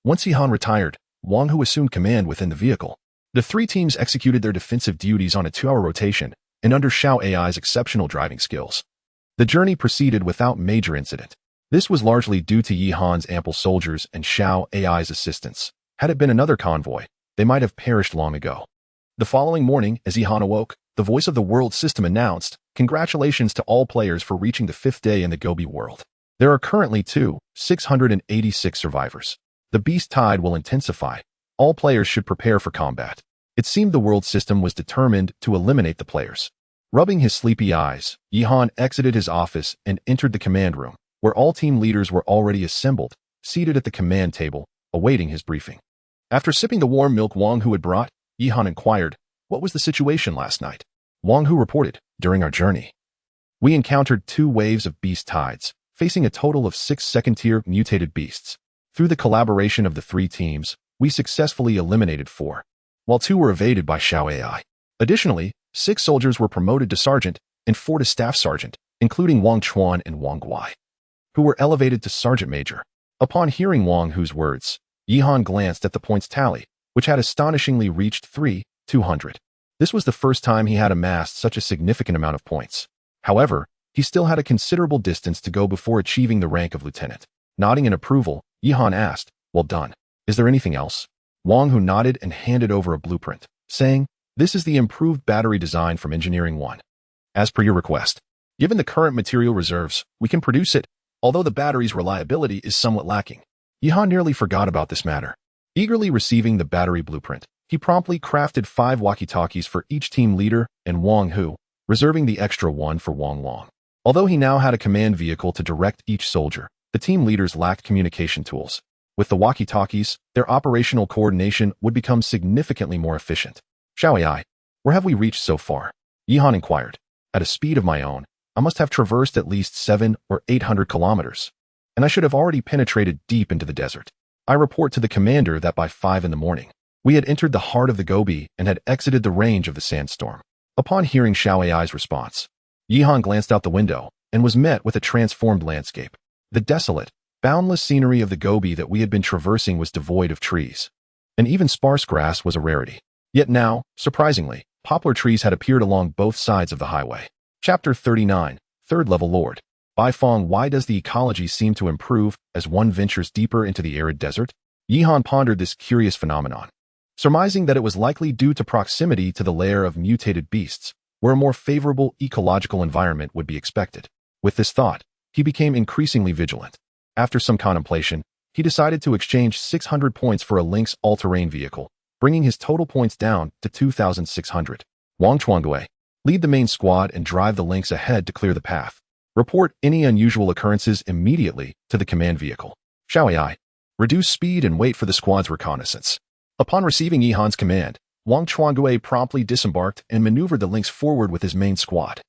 Once Yihan retired, Wang Hu assumed command within the vehicle. The 3 teams executed their defensive duties on a 2-hour rotation, and under Xiao AI's exceptional driving skills. The journey proceeded without major incident. This was largely due to Yihan's ample soldiers and Xiao AI's assistance. Had it been another convoy, they might have perished long ago. The following morning, as Yihan awoke, the voice of the world system announced, "Congratulations to all players for reaching the 5th day in the Gobi world. There are currently 686 survivors. The beast tide will intensify. All players should prepare for combat." It seemed the world system was determined to eliminate the players. Rubbing his sleepy eyes, Yihan exited his office and entered the command room, where all team leaders were already assembled, seated at the command table, awaiting his briefing. After sipping the warm milk Wang Hu had brought, Yihan inquired, "What was the situation last night?" Wang Hu reported, "During our journey, we encountered 2 waves of beast tides, facing a total of 6 second-tier mutated beasts. Through the collaboration of the 3 teams, we successfully eliminated 4, while 2 were evaded by Xiao AI. Additionally, 6 soldiers were promoted to sergeant and 4 to staff sergeant, including Wang Chuan and Wang Gui, who were elevated to sergeant major." Upon hearing Wang Hu's words, Yihan glanced at the points tally, which had astonishingly reached 200. This was the first time he had amassed such a significant amount of points. However, he still had a considerable distance to go before achieving the rank of lieutenant. Nodding in approval, Yihan asked, "Well done. Is there anything else?" Wang Hu nodded and handed over a blueprint, saying, "This is the improved battery design from Engineering 1. As per your request, given the current material reserves, we can produce it, although the battery's reliability is somewhat lacking." Yihan nearly forgot about this matter. Eagerly receiving the battery blueprint, he promptly crafted 5 walkie-talkies for each team leader and Wang Hu, reserving the extra one for Wang Long. Although he now had a command vehicle to direct each soldier, the team leaders lacked communication tools. With the walkie-talkies, their operational coordination would become significantly more efficient. "Xiaoai, where have we reached so far?" Yihan inquired. "At a speed of my own, I must have traversed at least 700 or 800 kilometers, and I should have already penetrated deep into the desert. I report to the commander that by 5 in the morning, we had entered the heart of the Gobi and had exited the range of the sandstorm." Upon hearing Xiaoai's response, Yihan glanced out the window and was met with a transformed landscape. The desolate, boundless scenery of the Gobi that we had been traversing was devoid of trees, and even sparse grass was a rarity. Yet now, surprisingly, poplar trees had appeared along both sides of the highway. Chapter 39, Third Level Lord. Bai Feng, why does the ecology seem to improve as one ventures deeper into the arid desert? Yihan pondered this curious phenomenon, surmising that it was likely due to proximity to the lair of mutated beasts, where a more favorable ecological environment would be expected. With this thought, he became increasingly vigilant. After some contemplation, he decided to exchange 600 points for a Lynx all-terrain vehicle, bringing his total points down to 2,600. Wang Chuangue, lead the main squad and drive the Lynx ahead to clear the path. Report any unusual occurrences immediately to the command vehicle. Xiaoai, reduce speed and wait for the squad's reconnaissance. Upon receiving Yihan's command, Wang Chuangue promptly disembarked and maneuvered the Lynx forward with his main squad,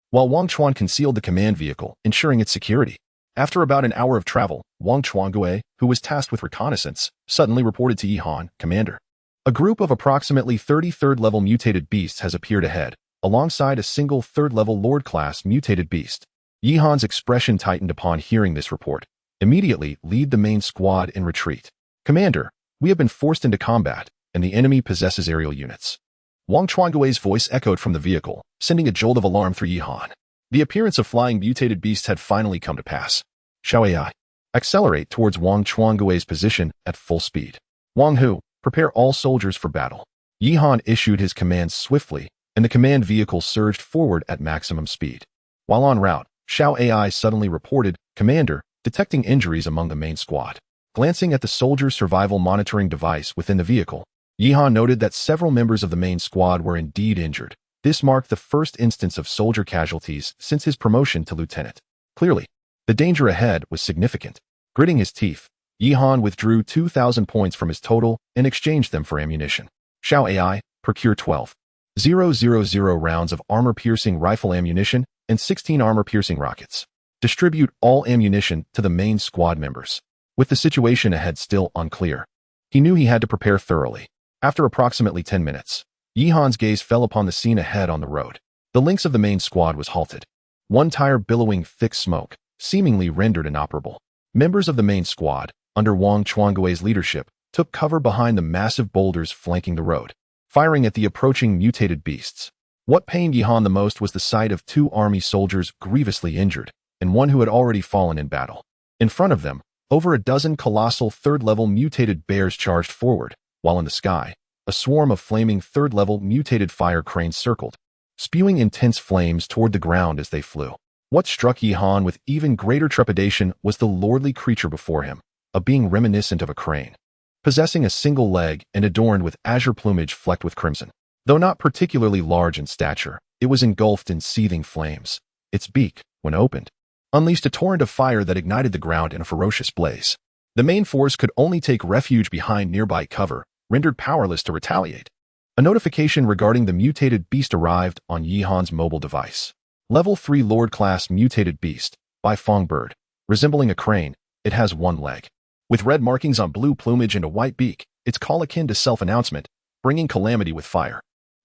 while Wang Chuan concealed the command vehicle, ensuring its security. After about an hour of travel, Wang Chuangue, who was tasked with reconnaissance, suddenly reported to Yihan, "Commander, a group of approximately 30 third-level mutated beasts has appeared ahead, alongside a single third-level Lord-class mutated beast." Yihan's expression tightened upon hearing this report. "Immediately lead the main squad in retreat. Commander, we have been forced into combat, and the enemy possesses aerial units." Wang Chuangue's voice echoed from the vehicle, sending a jolt of alarm through Yihan. The appearance of flying mutated beasts had finally come to pass. Xiaoai, accelerate towards Wang Chuangue's position at full speed. Wang Hu, prepare all soldiers for battle. Yihan issued his commands swiftly, and the command vehicle surged forward at maximum speed. While en route, Xiaoai suddenly reported, "Commander, detecting injuries among the main squad." Glancing at the soldier survival monitoring device within the vehicle, Yihan noted that several members of the main squad were indeed injured. This marked the first instance of soldier casualties since his promotion to lieutenant. Clearly, the danger ahead was significant. Gritting his teeth, Yihan withdrew 2,000 points from his total and exchanged them for ammunition. Xiaoai, procure 12,000 rounds of armor-piercing rifle ammunition and 16 armor-piercing rockets. Distribute all ammunition to the main squad members. With the situation ahead still unclear, he knew he had to prepare thoroughly. After approximately 10 minutes, Yihan's gaze fell upon the scene ahead on the road. The Lynx of the main squad was halted, one tire billowing thick smoke, seemingly rendered inoperable. Members of the main squad, under Wang Chuangue's leadership, took cover behind the massive boulders flanking the road, firing at the approaching mutated beasts. What pained Yihan the most was the sight of 2 army soldiers grievously injured, and one who had already fallen in battle. In front of them, over a dozen colossal third-level mutated bears charged forward, while in the sky, a swarm of flaming third-level mutated fire cranes circled, spewing intense flames toward the ground as they flew. What struck Yihan with even greater trepidation was the lordly creature before him, a being reminiscent of a crane, possessing a single leg and adorned with azure plumage flecked with crimson. Though not particularly large in stature, it was engulfed in seething flames. Its beak, when opened, unleashed a torrent of fire that ignited the ground in a ferocious blaze. The main force could only take refuge behind nearby cover, rendered powerless to retaliate. A notification regarding the mutated beast arrived on Yihan's mobile device. Level 3 Lord-class mutated beast, by Bird. Resembling a crane, it has one leg. With red markings on blue plumage and a white beak, its call akin to self-announcement, bringing calamity with fire.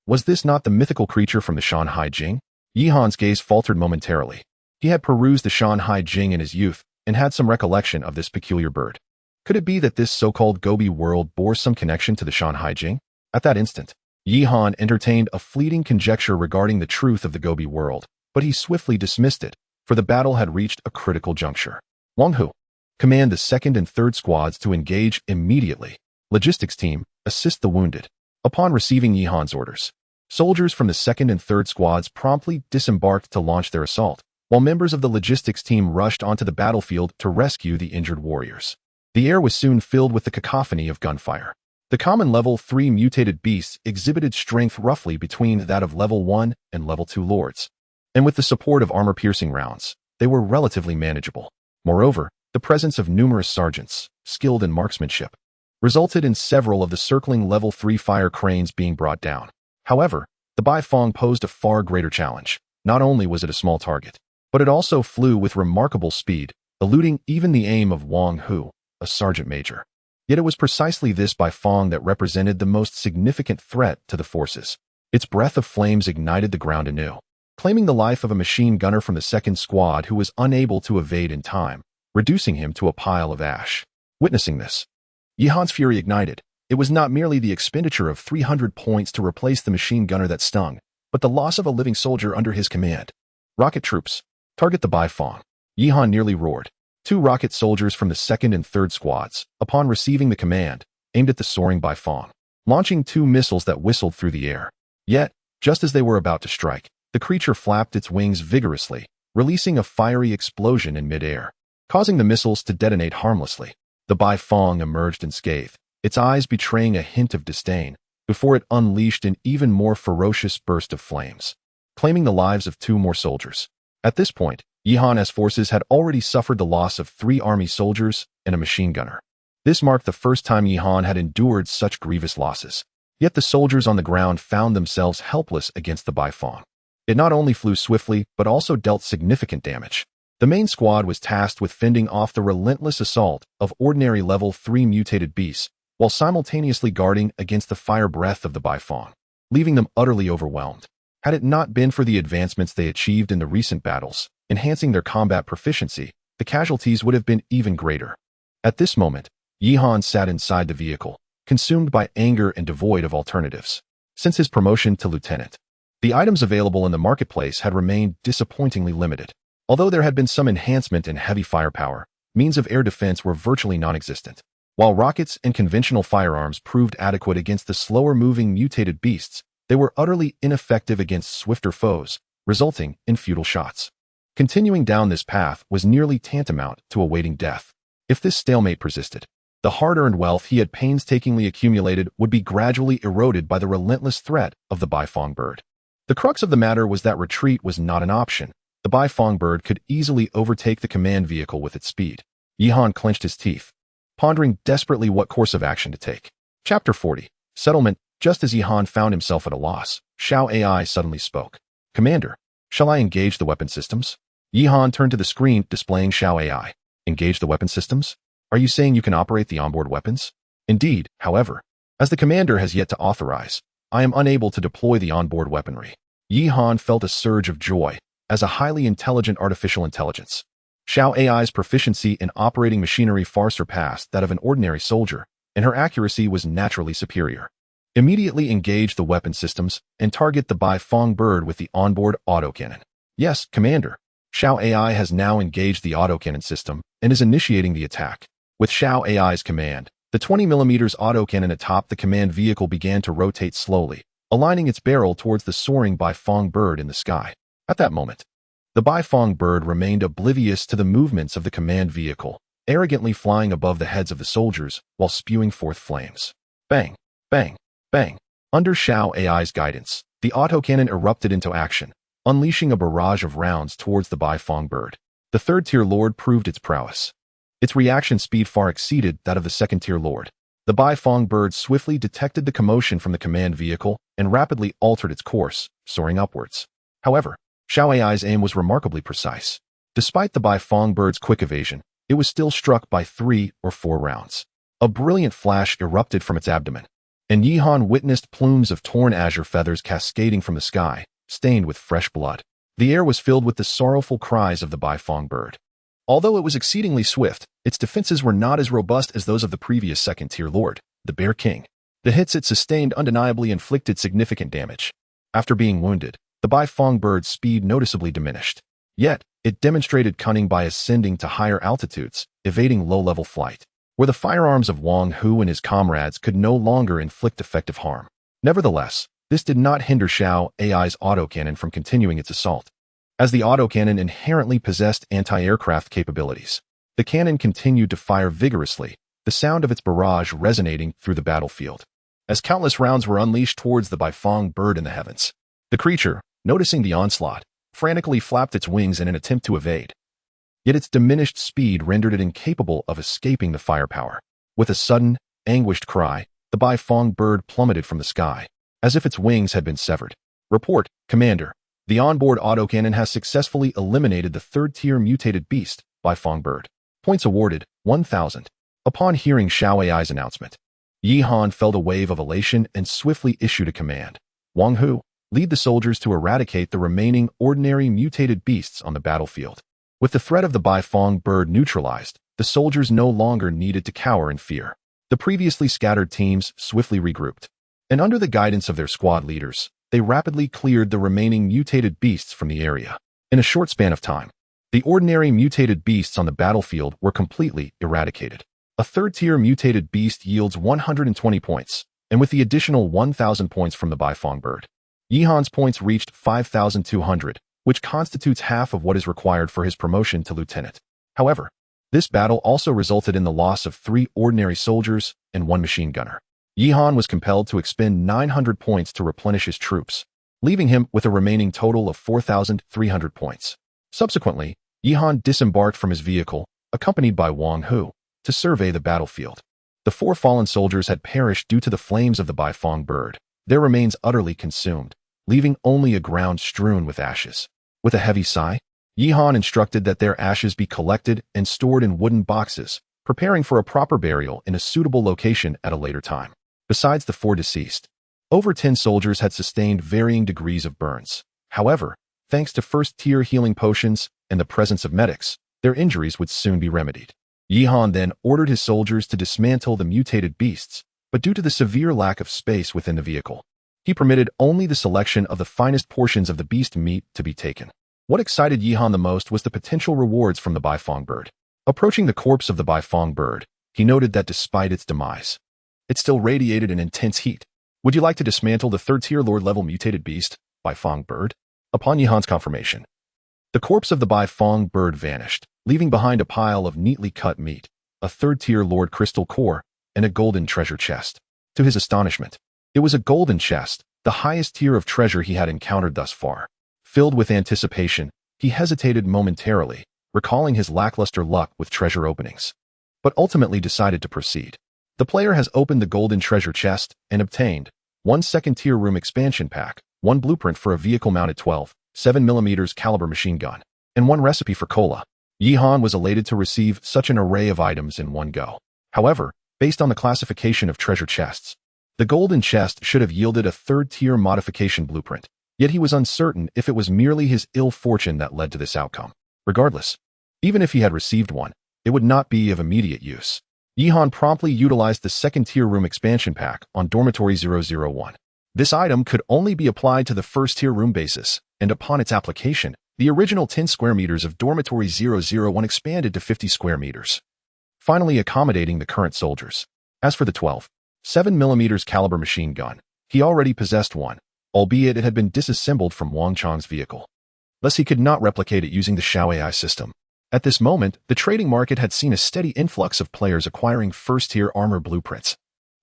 Was this not the mythical creature from the Shanhai Jing? Yihan's gaze faltered momentarily. He had perused the Shanhai Jing in his youth and had some recollection of this peculiar bird. Could it be that this so-called Gobi world bore some connection to the Shanhai Jing? At that instant, Yihan entertained a fleeting conjecture regarding the truth of the Gobi world, but he swiftly dismissed it, for the battle had reached a critical juncture. Wang Hu, command the 2nd and 3rd squads to engage immediately. Logistics team, assist the wounded. Upon receiving Yi Han's orders, soldiers from the 2nd and 3rd squads promptly disembarked to launch their assault, while members of the logistics team rushed onto the battlefield to rescue the injured warriors. The air was soon filled with the cacophony of gunfire. The common level 3 mutated beasts exhibited strength roughly between that of level 1 and level 2 lords, and with the support of armor-piercing rounds, they were relatively manageable. Moreover, the presence of numerous sergeants, skilled in marksmanship, resulted in several of the circling level 3 fire cranes being brought down. However, the Baifeng posed a far greater challenge. Not only was it a small target, but it also flew with remarkable speed, eluding even the aim of Wang Hu, a sergeant major. Yet it was precisely this Baifeng that represented the most significant threat to the forces. Its breath of flames ignited the ground anew, claiming the life of a machine gunner from the 2nd squad who was unable to evade in time, reducing him to a pile of ash. Witnessing this, Yi Han's fury ignited. It was not merely the expenditure of 300 points to replace the machine gunner that stung, but the loss of a living soldier under his command. Rocket troops, target the Baifeng. Yi Han nearly roared. 2 rocket soldiers from the 2nd and 3rd squads, upon receiving the command, aimed at the soaring Baifeng, launching 2 missiles that whistled through the air. Yet, just as they were about to strike, the creature flapped its wings vigorously, releasing a fiery explosion in midair, causing the missiles to detonate harmlessly. The Baifeng emerged unscathed, its eyes betraying a hint of disdain, before it unleashed an even more ferocious burst of flames, claiming the lives of 2 more soldiers. At this point, Yi Han's forces had already suffered the loss of 3 army soldiers and a machine gunner. This marked the first time Yi Han had endured such grievous losses. Yet the soldiers on the ground found themselves helpless against the Baifeng. It not only flew swiftly, but also dealt significant damage. The main squad was tasked with fending off the relentless assault of ordinary level 3 mutated beasts, while simultaneously guarding against the fire breath of the Baifeng, leaving them utterly overwhelmed. Had it not been for the advancements they achieved in the recent battles, enhancing their combat proficiency, the casualties would have been even greater. At this moment, Yi Han sat inside the vehicle, consumed by anger and devoid of alternatives. Since his promotion to lieutenant, the items available in the marketplace had remained disappointingly limited. Although there had been some enhancement in heavy firepower, means of air defense were virtually non-existent. While rockets and conventional firearms proved adequate against the slower-moving mutated beasts, they were utterly ineffective against swifter foes, resulting in futile shots. Continuing down this path was nearly tantamount to awaiting death. If this stalemate persisted, the hard-earned wealth he had painstakingly accumulated would be gradually eroded by the relentless threat of the Baifeng bird. The crux of the matter was that retreat was not an option. The Baifeng bird could easily overtake the command vehicle with its speed. Yi Han clenched his teeth, pondering desperately what course of action to take. Chapter 40. Settlement. Just as Yi Han found himself at a loss, Xiao AI suddenly spoke. Commander, shall I engage the weapon systems? Yi Han turned to the screen displaying Xiao AI. Engage the weapon systems? Are you saying you can operate the onboard weapons? Indeed, however, as the commander has yet to authorize, I am unable to deploy the onboard weaponry. Yi Han felt a surge of joy as a highly intelligent artificial intelligence. Xiao AI's proficiency in operating machinery far surpassed that of an ordinary soldier, and her accuracy was naturally superior. Immediately engage the weapon systems and target the Baifeng bird with the onboard autocannon. Yes, Commander. Xiao AI has now engaged the autocannon system and is initiating the attack. With Xiao AI's command, the 20mm autocannon atop the command vehicle began to rotate slowly, aligning its barrel towards the soaring Baifeng bird in the sky. At that moment, the Baifeng bird remained oblivious to the movements of the command vehicle, arrogantly flying above the heads of the soldiers while spewing forth flames. Bang, bang, bang. Under Xiao AI's guidance, the autocannon erupted into action, unleashing a barrage of rounds towards the Baifeng bird. The 3rd-tier lord proved its prowess. Its reaction speed far exceeded that of the 2nd-tier lord. The Baifeng bird swiftly detected the commotion from the command vehicle and rapidly altered its course, soaring upwards. However, Xiao AI's aim was remarkably precise. Despite the Baifeng bird's quick evasion, it was still struck by 3 or 4 rounds. A brilliant flash erupted from its abdomen, and Yi Han witnessed plumes of torn azure feathers cascading from the sky, stained with fresh blood. The air was filled with the sorrowful cries of the Baifeng bird. Although it was exceedingly swift, its defenses were not as robust as those of the previous 2nd-tier lord, the Bear King. The hits it sustained undeniably inflicted significant damage. After being wounded, the Baifeng bird's speed noticeably diminished. Yet, it demonstrated cunning by ascending to higher altitudes, evading low-level flight, where the firearms of Wang Hu and his comrades could no longer inflict effective harm. Nevertheless, this did not hinder Xiao AI's autocannon from continuing its assault. As the autocannon inherently possessed anti-aircraft capabilities, the cannon continued to fire vigorously, the sound of its barrage resonating through the battlefield. As countless rounds were unleashed towards the Baifeng bird in the heavens, the creature, noticing the onslaught, frantically flapped its wings in an attempt to evade. Yet its diminished speed rendered it incapable of escaping the firepower. With a sudden, anguished cry, the Baifeng bird plummeted from the sky, as if its wings had been severed. Report, Commander. The onboard autocannon has successfully eliminated the third-tier mutated beast, Baifeng bird. Points awarded, 1,000. Upon hearing Xiao AI's announcement, Yi Han felt a wave of elation and swiftly issued a command. Wang Hu, lead the soldiers to eradicate the remaining ordinary mutated beasts on the battlefield. With the threat of the Baifeng bird neutralized, the soldiers no longer needed to cower in fear. The previously scattered teams swiftly regrouped, and under the guidance of their squad leaders, they rapidly cleared the remaining mutated beasts from the area. In a short span of time, the ordinary mutated beasts on the battlefield were completely eradicated. A third-tier mutated beast yields 120 points, and with the additional 1,000 points from the Baifeng bird, Yi Han's points reached 5,200, which constitutes half of what is required for his promotion to lieutenant. However, this battle also resulted in the loss of 3 ordinary soldiers and 1 machine gunner. Yi Han was compelled to expend 900 points to replenish his troops, leaving him with a remaining total of 4,300 points. Subsequently, Yi Han disembarked from his vehicle, accompanied by Wang Hu, to survey the battlefield. The 4 fallen soldiers had perished due to the flames of the Baifeng bird, their remains utterly consumed, leaving only a ground strewn with ashes. With a heavy sigh, Yi Han instructed that their ashes be collected and stored in wooden boxes, preparing for a proper burial in a suitable location at a later time. Besides the 4 deceased, over 10 soldiers had sustained varying degrees of burns. However, thanks to first-tier healing potions and the presence of medics, their injuries would soon be remedied. Yi Han then ordered his soldiers to dismantle the mutated beasts, but due to the severe lack of space within the vehicle, he permitted only the selection of the finest portions of the beast meat to be taken. What excited Yi Han the most was the potential rewards from the Baifeng bird. Approaching the corpse of the Baifeng bird, he noted that despite its demise, it still radiated an intense heat. Would you like to dismantle the third-tier Lord-level mutated beast, Baifeng bird? Upon Yi Han's confirmation, the corpse of the Baifeng bird vanished, leaving behind a pile of neatly cut meat, a third-tier Lord crystal core, and a golden treasure chest. To his astonishment, it was a golden chest, the highest tier of treasure he had encountered thus far. Filled with anticipation, he hesitated momentarily, recalling his lackluster luck with treasure openings, but ultimately decided to proceed. The player has opened the golden treasure chest and obtained 1 second-tier room expansion pack, 1 blueprint for a vehicle-mounted 12.7mm caliber machine gun, and 1 recipe for cola. Yi Han was elated to receive such an array of items in one go. However, based on the classification of treasure chests, the golden chest should have yielded a third-tier modification blueprint, yet he was uncertain if it was merely his ill fortune that led to this outcome. Regardless, even if he had received one, it would not be of immediate use. Yi Han promptly utilized the second-tier room expansion pack on Dormitory 001. This item could only be applied to the first-tier room basis, and upon its application, the original 10 square meters of Dormitory 001 expanded to 50 square meters, finally accommodating the current soldiers. As for the 12.7mm caliber machine gun, he already possessed one, albeit it had been disassembled from Wang Chang's vehicle. Thus he could not replicate it using the Xiao AI system. At this moment, the trading market had seen a steady influx of players acquiring first-tier armor blueprints,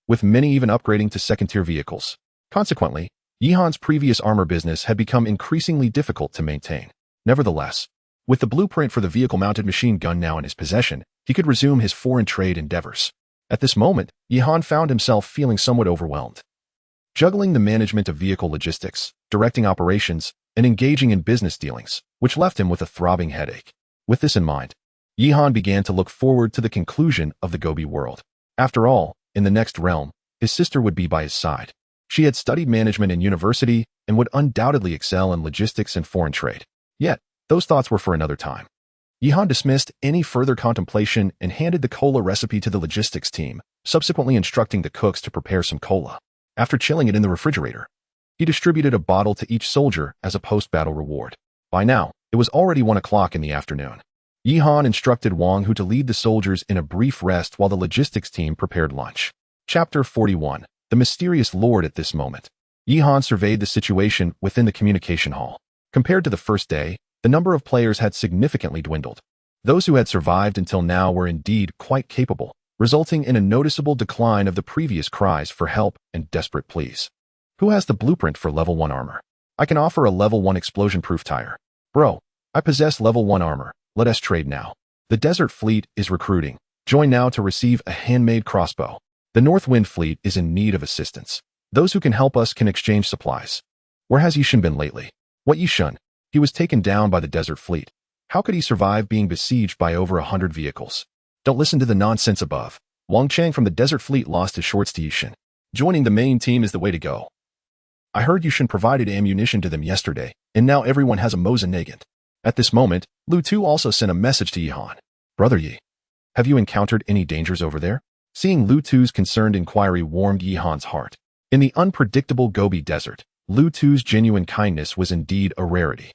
with many even upgrading to second-tier vehicles. Consequently, Yi Han's previous armor business had become increasingly difficult to maintain. Nevertheless, with the blueprint for the vehicle-mounted machine gun now in his possession, he could resume his foreign trade endeavors. At this moment, Yi Han found himself feeling somewhat overwhelmed. Juggling the management of vehicle logistics, directing operations, and engaging in business dealings, which left him with a throbbing headache. With this in mind, Yi Han began to look forward to the conclusion of the Gobi world. After all, in the next realm, his sister would be by his side. She had studied management in university and would undoubtedly excel in logistics and foreign trade. Yet, those thoughts were for another time. Yi Han dismissed any further contemplation and handed the cola recipe to the logistics team, subsequently instructing the cooks to prepare some cola. After chilling it in the refrigerator, He distributed a bottle to each soldier as a post-battle reward. By now, it was already 1 o'clock in the afternoon. Yihan instructed Wang Hu to lead the soldiers in a brief rest while the logistics team prepared lunch. Chapter 41. The Mysterious Lord. At this moment, Yihan surveyed the situation within the communication hall. Compared to the first day, the number of players had significantly dwindled. Those who had survived until now were indeed quite capable, resulting in a noticeable decline of the previous cries for help and desperate pleas. Who has the blueprint for level 1 armor? I can offer a level 1 explosion-proof tire. Bro, I possess level 1 armor. Let us trade now. The Desert Fleet is recruiting. Join now to receive a handmade crossbow. The North Wind Fleet is in need of assistance. Those who can help us can exchange supplies. Where has Yishan been lately? What Yishan? He was taken down by the Desert Fleet. How could he survive being besieged by over 100 vehicles? Don't listen to the nonsense above. Wang Chang from the Desert Fleet lost his shorts to Yishan. Joining the main team is the way to go. I heard Yishan provided ammunition to them yesterday, and now everyone has a Mosin Nagant. At this moment, Lu Tu also sent a message to Yihan. Brother Yi, have you encountered any dangers over there? Seeing Lu Tu's concerned inquiry warmed Yihan's heart. In the unpredictable Gobi Desert, Lu Tu's genuine kindness was indeed a rarity.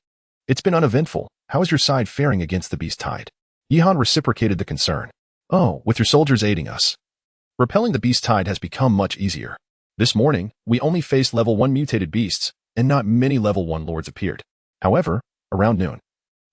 It's been uneventful. How is your side faring against the beast tide? Yihan reciprocated the concern. Oh, with your soldiers aiding us. Repelling the beast tide has become much easier. This morning, we only faced level 1 mutated beasts, and not many level 1 lords appeared. However, around noon,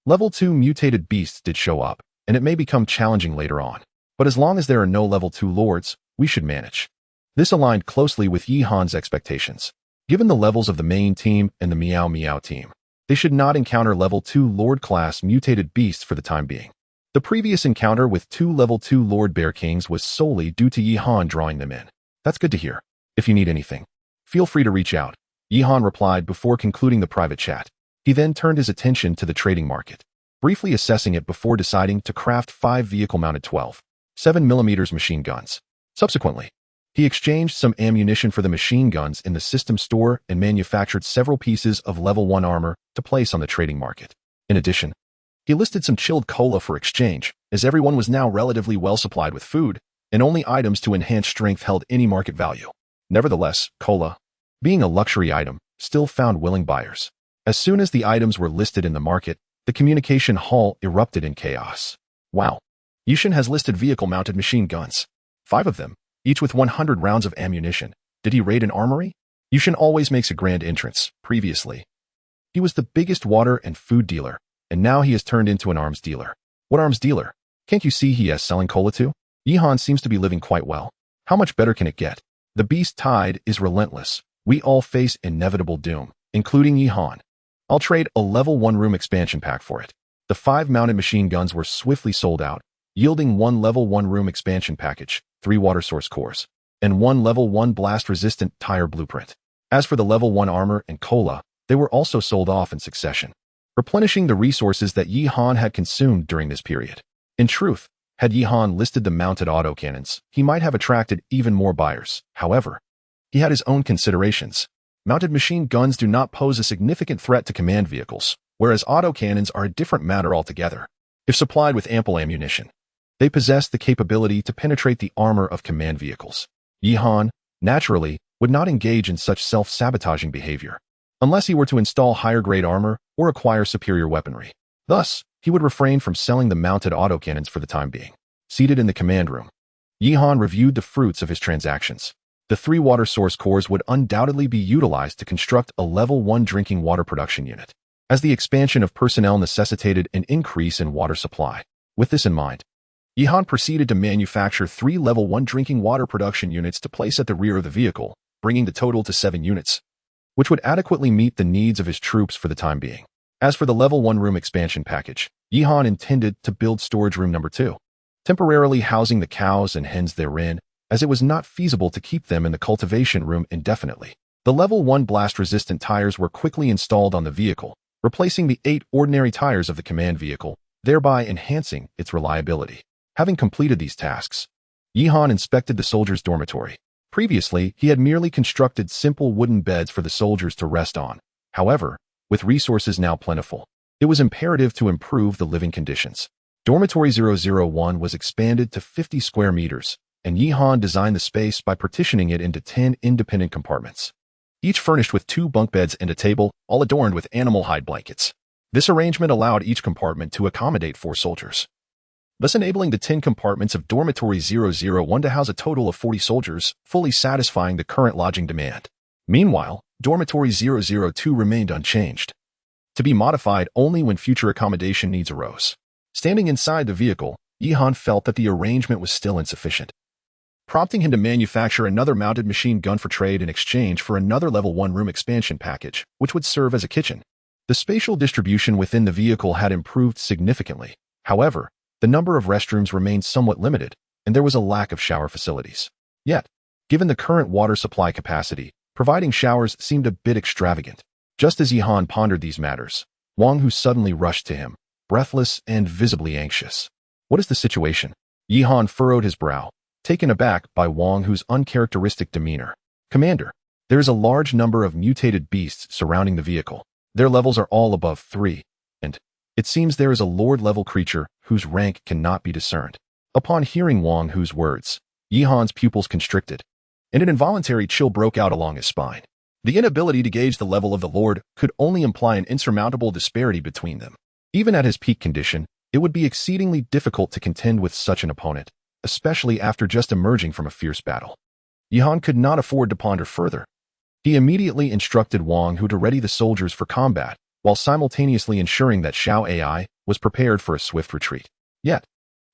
level 2 mutated beasts did show up, and it may become challenging later on. But as long as there are no level 2 lords, we should manage. This aligned closely with Yihan's expectations. Given the levels of the main team and the Meow Meow team, they should not encounter level 2 lord-class mutated beasts for the time being. The previous encounter with 2 level 2 Lord Bear Kings was solely due to Yihan drawing them in. That's good to hear. If you need anything, feel free to reach out, Yihan replied before concluding the private chat. He then turned his attention to the trading market, briefly assessing it before deciding to craft 5 vehicle-mounted 12.7mm machine guns. Subsequently, he exchanged some ammunition for the machine guns in the system store and manufactured several pieces of level 1 armor to place on the trading market. In addition, he listed some chilled cola for exchange, as everyone was now relatively well supplied with food, and only items to enhance strength held any market value. Nevertheless, cola, being a luxury item, still found willing buyers. As soon as the items were listed in the market, the communication hall erupted in chaos. Wow! Yishan has listed vehicle-mounted machine guns. 5 of them, each with 100 rounds of ammunition. Did he raid an armory? Yishan always makes a grand entrance. Previously, he was the biggest water and food dealer, and now he has turned into an arms dealer. What arms dealer? Can't you see he has selling cola too? Yihan seems to be living quite well. How much better can it get? The beast tide is relentless. We all face inevitable doom, including Yihan. I'll trade a level 1 room expansion pack for it. The 5 mounted machine guns were swiftly sold out, yielding 1 level 1 room expansion package, 3 water source cores, and 1 level 1 blast-resistant tire blueprint. As for the level 1 armor and cola, they were also sold off in succession, replenishing the resources that Yihan had consumed during this period. In truth, had Yihan listed the mounted autocannons, he might have attracted even more buyers. However, he had his own considerations. Mounted machine guns do not pose a significant threat to command vehicles, whereas autocannons are a different matter altogether. If supplied with ample ammunition, they possess the capability to penetrate the armor of command vehicles. Yihan, naturally, would not engage in such self-sabotaging behavior, unless he were to install higher-grade armor or acquire superior weaponry. Thus, he would refrain from selling the mounted autocannons for the time being. Seated in the command room, Yihan reviewed the fruits of his transactions. The 3 water source cores would undoubtedly be utilized to construct a level 1 drinking water production unit, as the expansion of personnel necessitated an increase in water supply. With this in mind, Yihan proceeded to manufacture 3 level 1 drinking water production units to place at the rear of the vehicle, bringing the total to 7 units, which would adequately meet the needs of his troops for the time being. As for the level 1 room expansion package, Yihan intended to build storage room number 2, temporarily housing the cows and hens therein, as it was not feasible to keep them in the cultivation room indefinitely. The level 1 blast-resistant tires were quickly installed on the vehicle, replacing the 8 ordinary tires of the command vehicle, thereby enhancing its reliability. Having completed these tasks, Yihan inspected the soldiers' dormitory. Previously, he had merely constructed simple wooden beds for the soldiers to rest on. However, with resources now plentiful, it was imperative to improve the living conditions. Dormitory 001 was expanded to 50 square meters, and Yihan designed the space by partitioning it into 10 independent compartments. each furnished with 2 bunk beds and a table, all adorned with animal hide blankets. This arrangement allowed each compartment to accommodate 4 soldiers, thus enabling the 10 compartments of Dormitory 001 to house a total of 40 soldiers, fully satisfying the current lodging demand. Meanwhile, Dormitory 002 remained unchanged, to be modified only when future accommodation needs arose. Standing inside the vehicle, Yihan felt that the arrangement was still insufficient, prompting him to manufacture another mounted machine gun for trade in exchange for another level 1 room expansion package, which would serve as a kitchen. The spatial distribution within the vehicle had improved significantly. However, the number of restrooms remained somewhat limited, and there was a lack of shower facilities. Yet, given the current water supply capacity, providing showers seemed a bit extravagant. Just as Yihan pondered these matters, Wang Hu suddenly rushed to him, breathless and visibly anxious. What is the situation? Yihan furrowed his brow, taken aback by Wang Hu's uncharacteristic demeanor. Commander, there is a large number of mutated beasts surrounding the vehicle. Their levels are all above 3, and it seems there is a lord-level creature whose rank cannot be discerned. Upon hearing Wang Hu's words, Yihan's pupils constricted, and an involuntary chill broke out along his spine. The inability to gauge the level of the lord could only imply an insurmountable disparity between them. Even at his peak condition, it would be exceedingly difficult to contend with such an opponent, especially after just emerging from a fierce battle. Yihan could not afford to ponder further. He immediately instructed Wang Hu to ready the soldiers for combat, while simultaneously ensuring that Xiao AI was prepared for a swift retreat. Yet,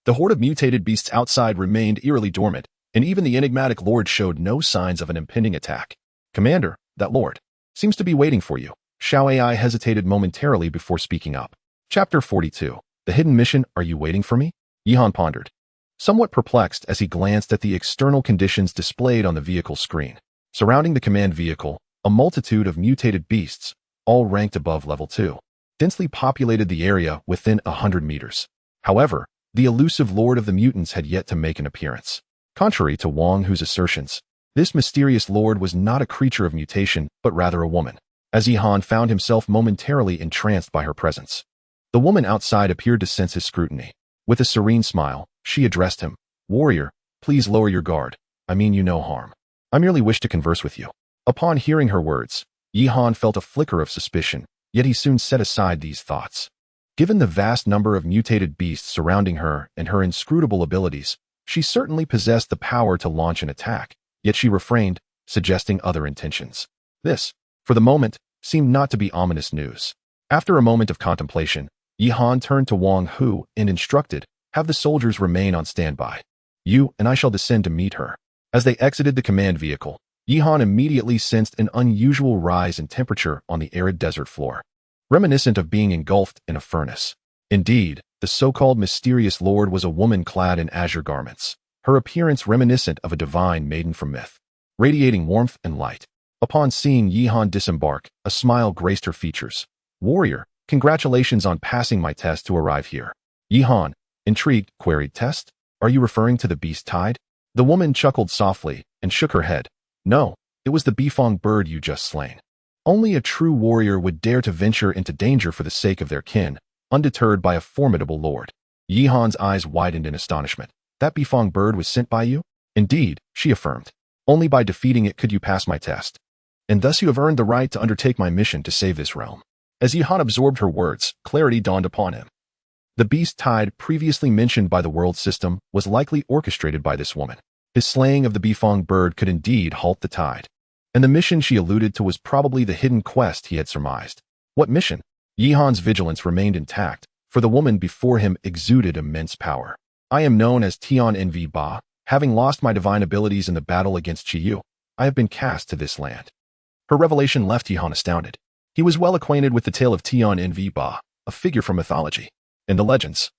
the horde of mutated beasts outside remained eerily dormant, and even the enigmatic lord showed no signs of an impending attack. Commander, that lord seems to be waiting for you. Xiao AI hesitated momentarily before speaking up. Chapter 42. The Hidden Mission. Are you waiting for me? Yihan pondered, somewhat perplexed as he glanced at the external conditions displayed on the vehicle screen. Surrounding the command vehicle, a multitude of mutated beasts, all ranked above level 2, densely populated the area within 100 meters. However, the elusive lord of the mutants had yet to make an appearance. Contrary to Wang Hu's assertions, this mysterious lord was not a creature of mutation, but rather a woman, as Yihan found himself momentarily entranced by her presence. The woman outside appeared to sense his scrutiny. With a serene smile, she addressed him. Warrior, please lower your guard. I mean you no harm. I merely wish to converse with you. Upon hearing her words, Yihan felt a flicker of suspicion, yet he soon set aside these thoughts. Given the vast number of mutated beasts surrounding her and her inscrutable abilities, she certainly possessed the power to launch an attack, yet she refrained, suggesting other intentions. This, for the moment, seemed not to be ominous news. After a moment of contemplation, Yihan turned to Wang Hu and instructed, have the soldiers remain on standby. You and I shall descend to meet her. As they exited the command vehicle, Yihan immediately sensed an unusual rise in temperature on the arid desert floor, reminiscent of being engulfed in a furnace. Indeed, the so-called mysterious lord was a woman clad in azure garments, her appearance reminiscent of a divine maiden from myth, radiating warmth and light. Upon seeing Yihan disembark, a smile graced her features. Warrior, congratulations on passing my test to arrive here. Yihan, intrigued, queried, test? Are you referring to the beast tide? The woman chuckled softly and shook her head. No, it was the bifong bird you just slain. Only a true warrior would dare to venture into danger for the sake of their kin, undeterred by a formidable lord. Yihan's eyes widened in astonishment. That bifong bird was sent by you? Indeed, she affirmed. Only by defeating it could you pass my test. And thus you have earned the right to undertake my mission to save this realm. As Yihan absorbed her words, clarity dawned upon him. The beast tide previously mentioned by the world system was likely orchestrated by this woman. His slaying of the bifong bird could indeed halt the tide. And the mission she alluded to was probably the hidden quest he had surmised. What mission? Yihan's vigilance remained intact, for the woman before him exuded immense power. I am known as Tian Nv Ba. Having lost my divine abilities in the battle against Chiyu, I have been cast to this land. Her revelation left Yihan astounded. He was well acquainted with the tale of Tian Nv Ba, a figure from mythology and the legends.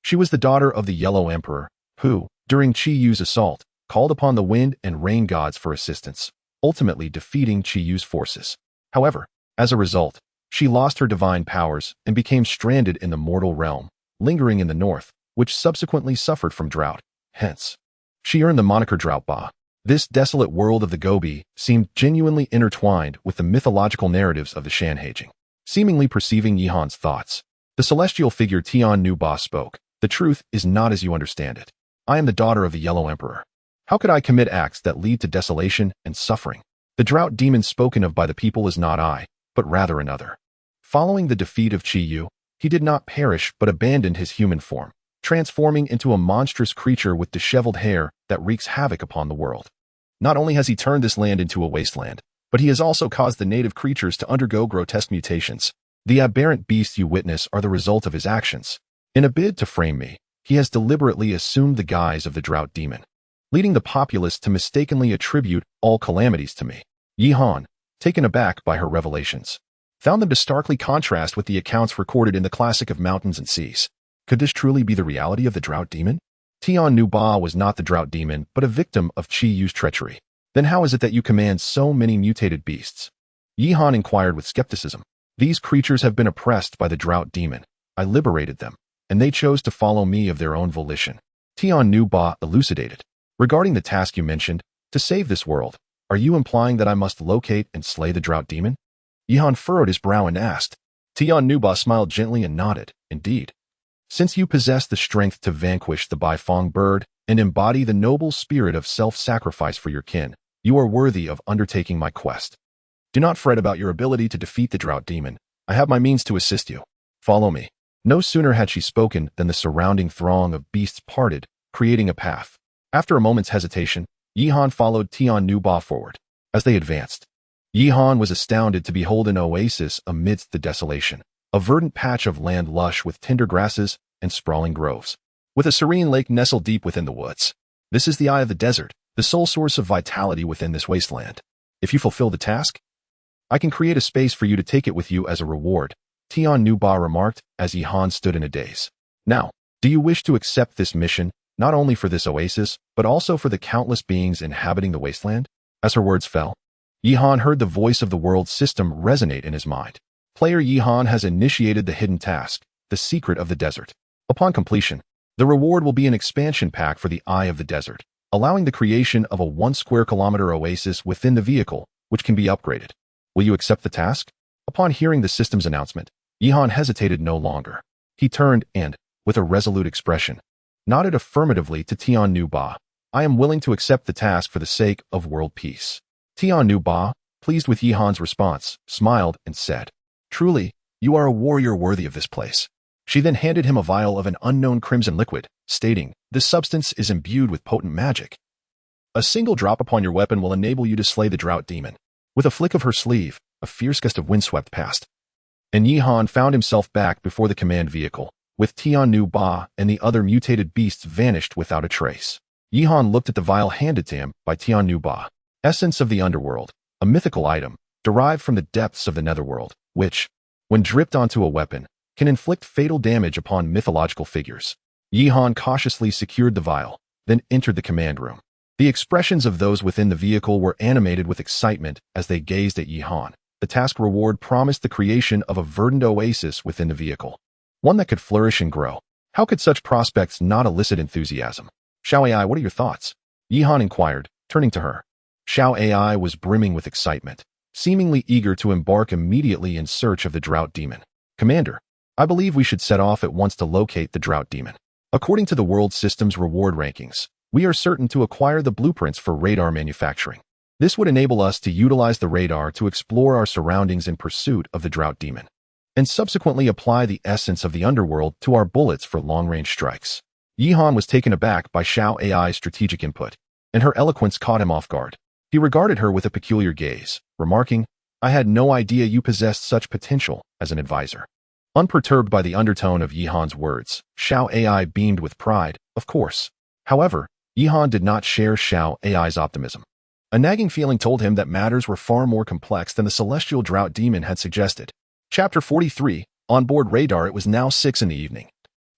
She was the daughter of the Yellow Emperor, who, during Chiyu's assault, called upon the wind and rain gods for assistance, ultimately defeating Chiyu's forces. However, as a result, she lost her divine powers and became stranded in the mortal realm, lingering in the north, which subsequently suffered from drought. Hence, she earned the moniker Drought Ba. This desolate world of the Gobi seemed genuinely intertwined with the mythological narratives of the Shanhaijing. Seemingly perceiving Yihan's thoughts, the celestial figure Tian Nu Ba spoke. The truth is not as you understand it. I am the daughter of the Yellow Emperor. How could I commit acts that lead to desolation and suffering? The drought demon spoken of by the people is not I, but rather another. Following the defeat of Qi Yu, he did not perish but abandoned his human form, transforming into a monstrous creature with disheveled hair that wreaks havoc upon the world. Not only has he turned this land into a wasteland, but he has also caused the native creatures to undergo grotesque mutations. The aberrant beasts you witness are the result of his actions. In a bid to frame me, he has deliberately assumed the guise of the drought demon, leading the populace to mistakenly attribute all calamities to me. Yi Han, taken aback by her revelations, found them to starkly contrast with the accounts recorded in the classic of mountains and seas. Could this truly be the reality of the drought demon? Tian Nu Ba was not the drought demon, but a victim of Qi Yu's treachery. Then how is it that you command so many mutated beasts? Yi Han inquired with skepticism. These creatures have been oppressed by the drought demon. I liberated them, and they chose to follow me of their own volition. Tian Nu Ba elucidated. Regarding the task you mentioned, to save this world, are you implying that I must locate and slay the drought demon? Yi Han furrowed his brow and asked. Tian Nu Ba smiled gently and nodded. Indeed. Since you possess the strength to vanquish the Baifeng bird and embody the noble spirit of self-sacrifice for your kin, you are worthy of undertaking my quest. Do not fret about your ability to defeat the drought demon. I have my means to assist you. Follow me. No sooner had she spoken than the surrounding throng of beasts parted, creating a path. After a moment's hesitation, Yi Han followed Tian Nu Ba forward. As they advanced, Yi Han was astounded to behold an oasis amidst the desolation, a verdant patch of land lush with tender grasses and sprawling groves, with a serene lake nestled deep within the woods. This is the eye of the desert, the sole source of vitality within this wasteland. If you fulfill the task, I can create a space for you to take it with you as a reward, Tian Nu Ba remarked as Yi Han stood in a daze. Now, do you wish to accept this mission, not only for this oasis, but also for the countless beings inhabiting the wasteland? As her words fell, Yi Han heard the voice of the world system resonate in his mind. Player Yi Han has initiated the hidden task, the secret of the desert. Upon completion, the reward will be an expansion pack for the Eye of the Desert, allowing the creation of a 1 square kilometer oasis within the vehicle, which can be upgraded. Will you accept the task? Upon hearing the system's announcement, Yi Han hesitated no longer. He turned and, with a resolute expression, nodded affirmatively to Tian Nu Ba. I am willing to accept the task for the sake of world peace. Tian Nu Ba, pleased with Yi Han's response, smiled and said, Truly, you are a warrior worthy of this place. She then handed him a vial of an unknown crimson liquid, stating, This substance is imbued with potent magic. A single drop upon your weapon will enable you to slay the drought demon. With a flick of her sleeve, a fierce gust of wind swept past, and Yi Han found himself back before the command vehicle, with Tian Nu Ba and the other mutated beasts vanished without a trace. Yi Han looked at the vial handed to him by Tian Nu Ba. Essence of the underworld, a mythical item, derived from the depths of the netherworld, which, when dripped onto a weapon, can inflict fatal damage upon mythological figures. Yi Han cautiously secured the vial, then entered the command room. The expressions of those within the vehicle were animated with excitement as they gazed at Yi Han. The task reward promised the creation of a verdant oasis within the vehicle, one that could flourish and grow. How could such prospects not elicit enthusiasm? Xiao AI, what are your thoughts? Yi Han inquired, turning to her. Xiao AI was brimming with excitement, seemingly eager to embark immediately in search of the drought demon. Commander, I believe we should set off at once to locate the drought demon. According to the world system's reward rankings, we are certain to acquire the blueprints for radar manufacturing. This would enable us to utilize the radar to explore our surroundings in pursuit of the drought demon, and subsequently apply the essence of the underworld to our bullets for long-range strikes. Yi Han was taken aback by Xiao AI's strategic input, and her eloquence caught him off guard. He regarded her with a peculiar gaze, remarking, I had no idea you possessed such potential as an advisor. Unperturbed by the undertone of Yi Han's words, Xiao AI beamed with pride, of course. However, Yi Han did not share Xiao AI's optimism. A nagging feeling told him that matters were far more complex than the celestial drought demon had suggested. Chapter 43, On board radar. It was now 6 in the evening,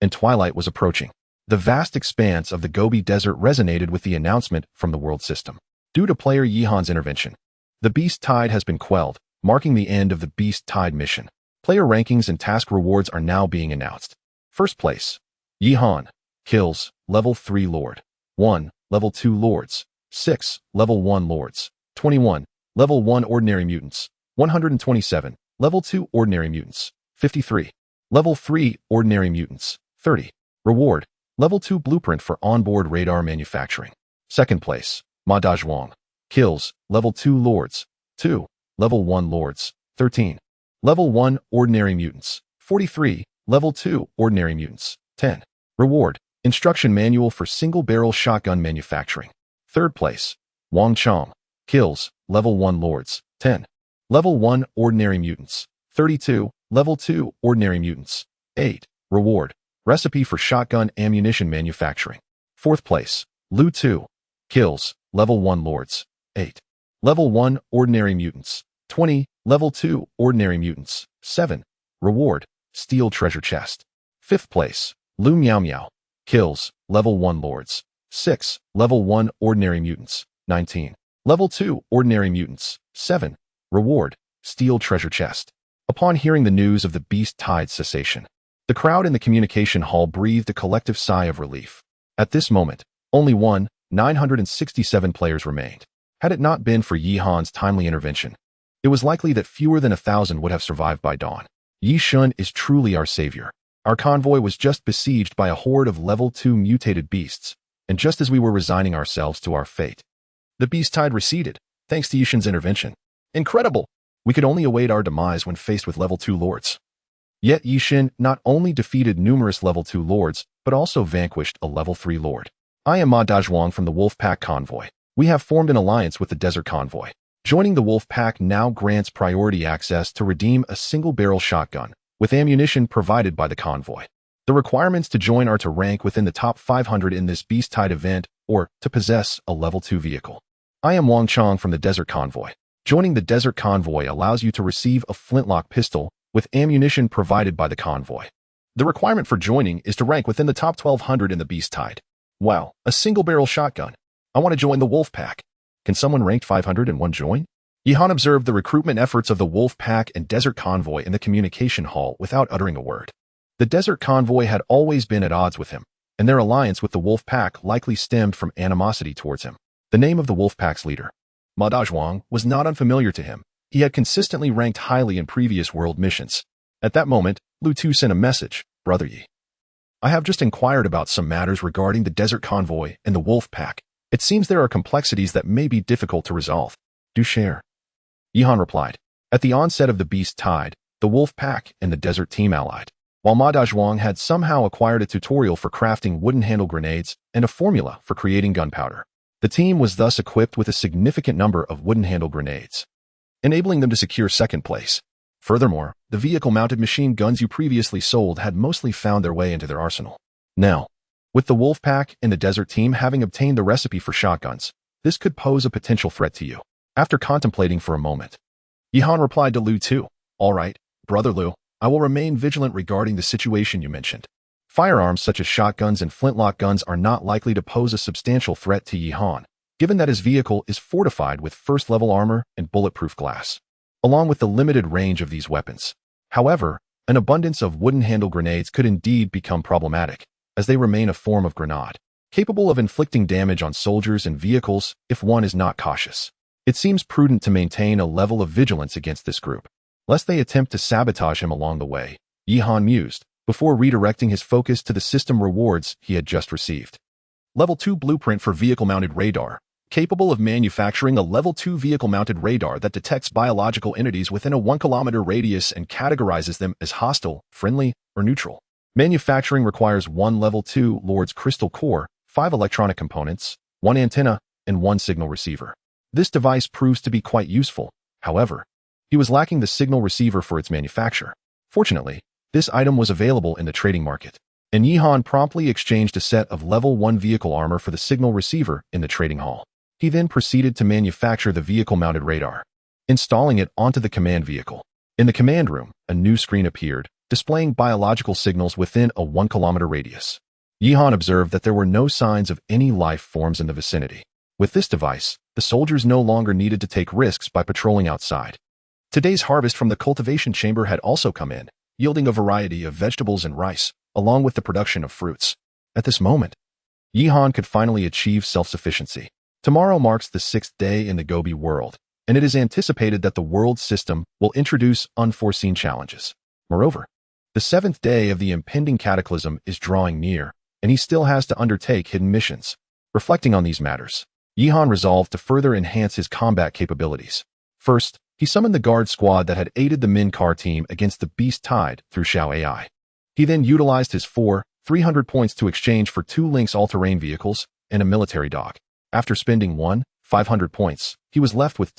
and twilight was approaching. The vast expanse of the Gobi Desert resonated with the announcement from the world system. Due to player Yi Han's intervention, the Beast Tide has been quelled, marking the end of the Beast Tide mission. Player rankings and task rewards are now being announced. First place, Yi Han. Kills, level 3 Lord. 1, level 2 Lords. 6, level 1 Lords. 21, level 1 Ordinary Mutants. 127, level 2 Ordinary Mutants. 53, level 3 Ordinary Mutants. 30, reward, level 2 Blueprint for onboard radar manufacturing. Second place, Ma Dazhuang. Kills, level 2 Lords. 2. Level 1 Lords. 13. Level 1 Ordinary Mutants. 43. Level 2 Ordinary Mutants. 10. Reward. Instruction Manual for Single-Barrel Shotgun Manufacturing. 3rd place. Wang Chong. Kills. Level 1 Lords. 10. Level 1 Ordinary Mutants. 32. Level 2 Ordinary Mutants. 8. Reward. Recipe for Shotgun Ammunition Manufacturing. 4th place. Lu 2. Kills. Level 1 Lords. 8. Level 1 Ordinary Mutants. 20. Level 2 Ordinary Mutants. 7. Reward. Steel Treasure Chest. 5th place. Lu Miao Miao. Kills. Level 1 Lords. 6. Level 1 Ordinary Mutants. 19. Level 2 Ordinary Mutants. 7. Reward. Steel Treasure Chest. Upon hearing the news of the Beast Tide's cessation, the crowd in the communication hall breathed a collective sigh of relief. At this moment, only 967 players remained. Had it not been for Yi Han's timely intervention, it was likely that fewer than 1,000 would have survived by dawn. Yi Shun is truly our savior. Our convoy was just besieged by a horde of level 2 mutated beasts, and just as we were resigning ourselves to our fate, the beast tide receded, thanks to Yi Shun's intervention. Incredible! We could only await our demise when faced with level 2 lords. Yet Yi Shun not only defeated numerous level 2 lords, but also vanquished a level 3 lord. I am Ma Dazhuang from the Wolf Pack Convoy. We have formed an alliance with the Desert Convoy. Joining the Wolf Pack now grants priority access to redeem a single-barrel shotgun, with ammunition provided by the convoy. The requirements to join are to rank within the top 500 in this Beast Tide event, or to possess a level 2 vehicle. I am Wang Chong from the Desert Convoy. Joining the Desert Convoy allows you to receive a flintlock pistol with ammunition provided by the convoy. The requirement for joining is to rank within the top 1,200 in the Beast Tide. Wow, a single-barrel shotgun. I want to join the Wolf Pack. Can someone ranked 501 join? Yi Han observed the recruitment efforts of the Wolf Pack and Desert Convoy in the communication hall without uttering a word. The Desert Convoy had always been at odds with him, and their alliance with the Wolf Pack likely stemmed from animosity towards him. The name of the Wolf Pack's leader, Ma Dazhuang, was not unfamiliar to him. He had consistently ranked highly in previous world missions. At that moment, Lu Tu sent a message, Brother Yi. I have just inquired about some matters regarding the Desert Convoy and the Wolf Pack. It seems there are complexities that may be difficult to resolve. Do share. Yi Han replied. At the onset of the Beast Tide, the Wolf Pack and the Desert Team allied, while Ma Dazhuang had somehow acquired a tutorial for crafting wooden handle grenades and a formula for creating gunpowder. The team was thus equipped with a significant number of wooden handle grenades, enabling them to secure second place. Furthermore, the vehicle-mounted machine guns you previously sold had mostly found their way into their arsenal. Now, with the Wolf Pack and the Desert Team having obtained the recipe for shotguns, this could pose a potential threat to you. After contemplating for a moment, Yi Han replied to Lu Tu, All right, Brother Lu, I will remain vigilant regarding the situation you mentioned. Firearms such as shotguns and flintlock guns are not likely to pose a substantial threat to Yi Han, given that his vehicle is fortified with first-level armor and bulletproof glass, along with the limited range of these weapons. However, an abundance of wooden handle grenades could indeed become problematic, as they remain a form of grenade, capable of inflicting damage on soldiers and vehicles if one is not cautious. It seems prudent to maintain a level of vigilance against this group, lest they attempt to sabotage him along the way, Yi Han mused, before redirecting his focus to the system rewards he had just received. Level 2 Blueprint for Vehicle-Mounted Radar, capable of manufacturing a Level 2 vehicle-mounted radar that detects biological entities within a 1-kilometer radius and categorizes them as hostile, friendly, or neutral. Manufacturing requires 1 Level 2 Lord's Crystal Core, 5 electronic components, 1 antenna, and 1 signal receiver. This device proves to be quite useful. However, he was lacking the signal receiver for its manufacture. Fortunately, this item was available in the trading market, and Yi Han promptly exchanged a set of Level 1 vehicle armor for the signal receiver in the trading hall. He then proceeded to manufacture the vehicle-mounted radar, installing it onto the command vehicle. In the command room, a new screen appeared, displaying biological signals within a 1-kilometer radius. Yi Han observed that there were no signs of any life forms in the vicinity. With this device, the soldiers no longer needed to take risks by patrolling outside. Today's harvest from the cultivation chamber had also come in, yielding a variety of vegetables and rice, along with the production of fruits. At this moment, Yi Han could finally achieve self-sufficiency. Tomorrow marks the 6th day in the Gobi world, and it is anticipated that the world system will introduce unforeseen challenges. Moreover, the 7th day of the impending cataclysm is drawing near, and he still has to undertake hidden missions. Reflecting on these matters, Yi Han resolved to further enhance his combat capabilities. First, he summoned the guard squad that had aided the Min-Car team against the Beast Tide through Xiao AI. He then utilized his 300 points to exchange for 2 Lynx all-terrain vehicles and a military dog. After spending 500 points, he was left with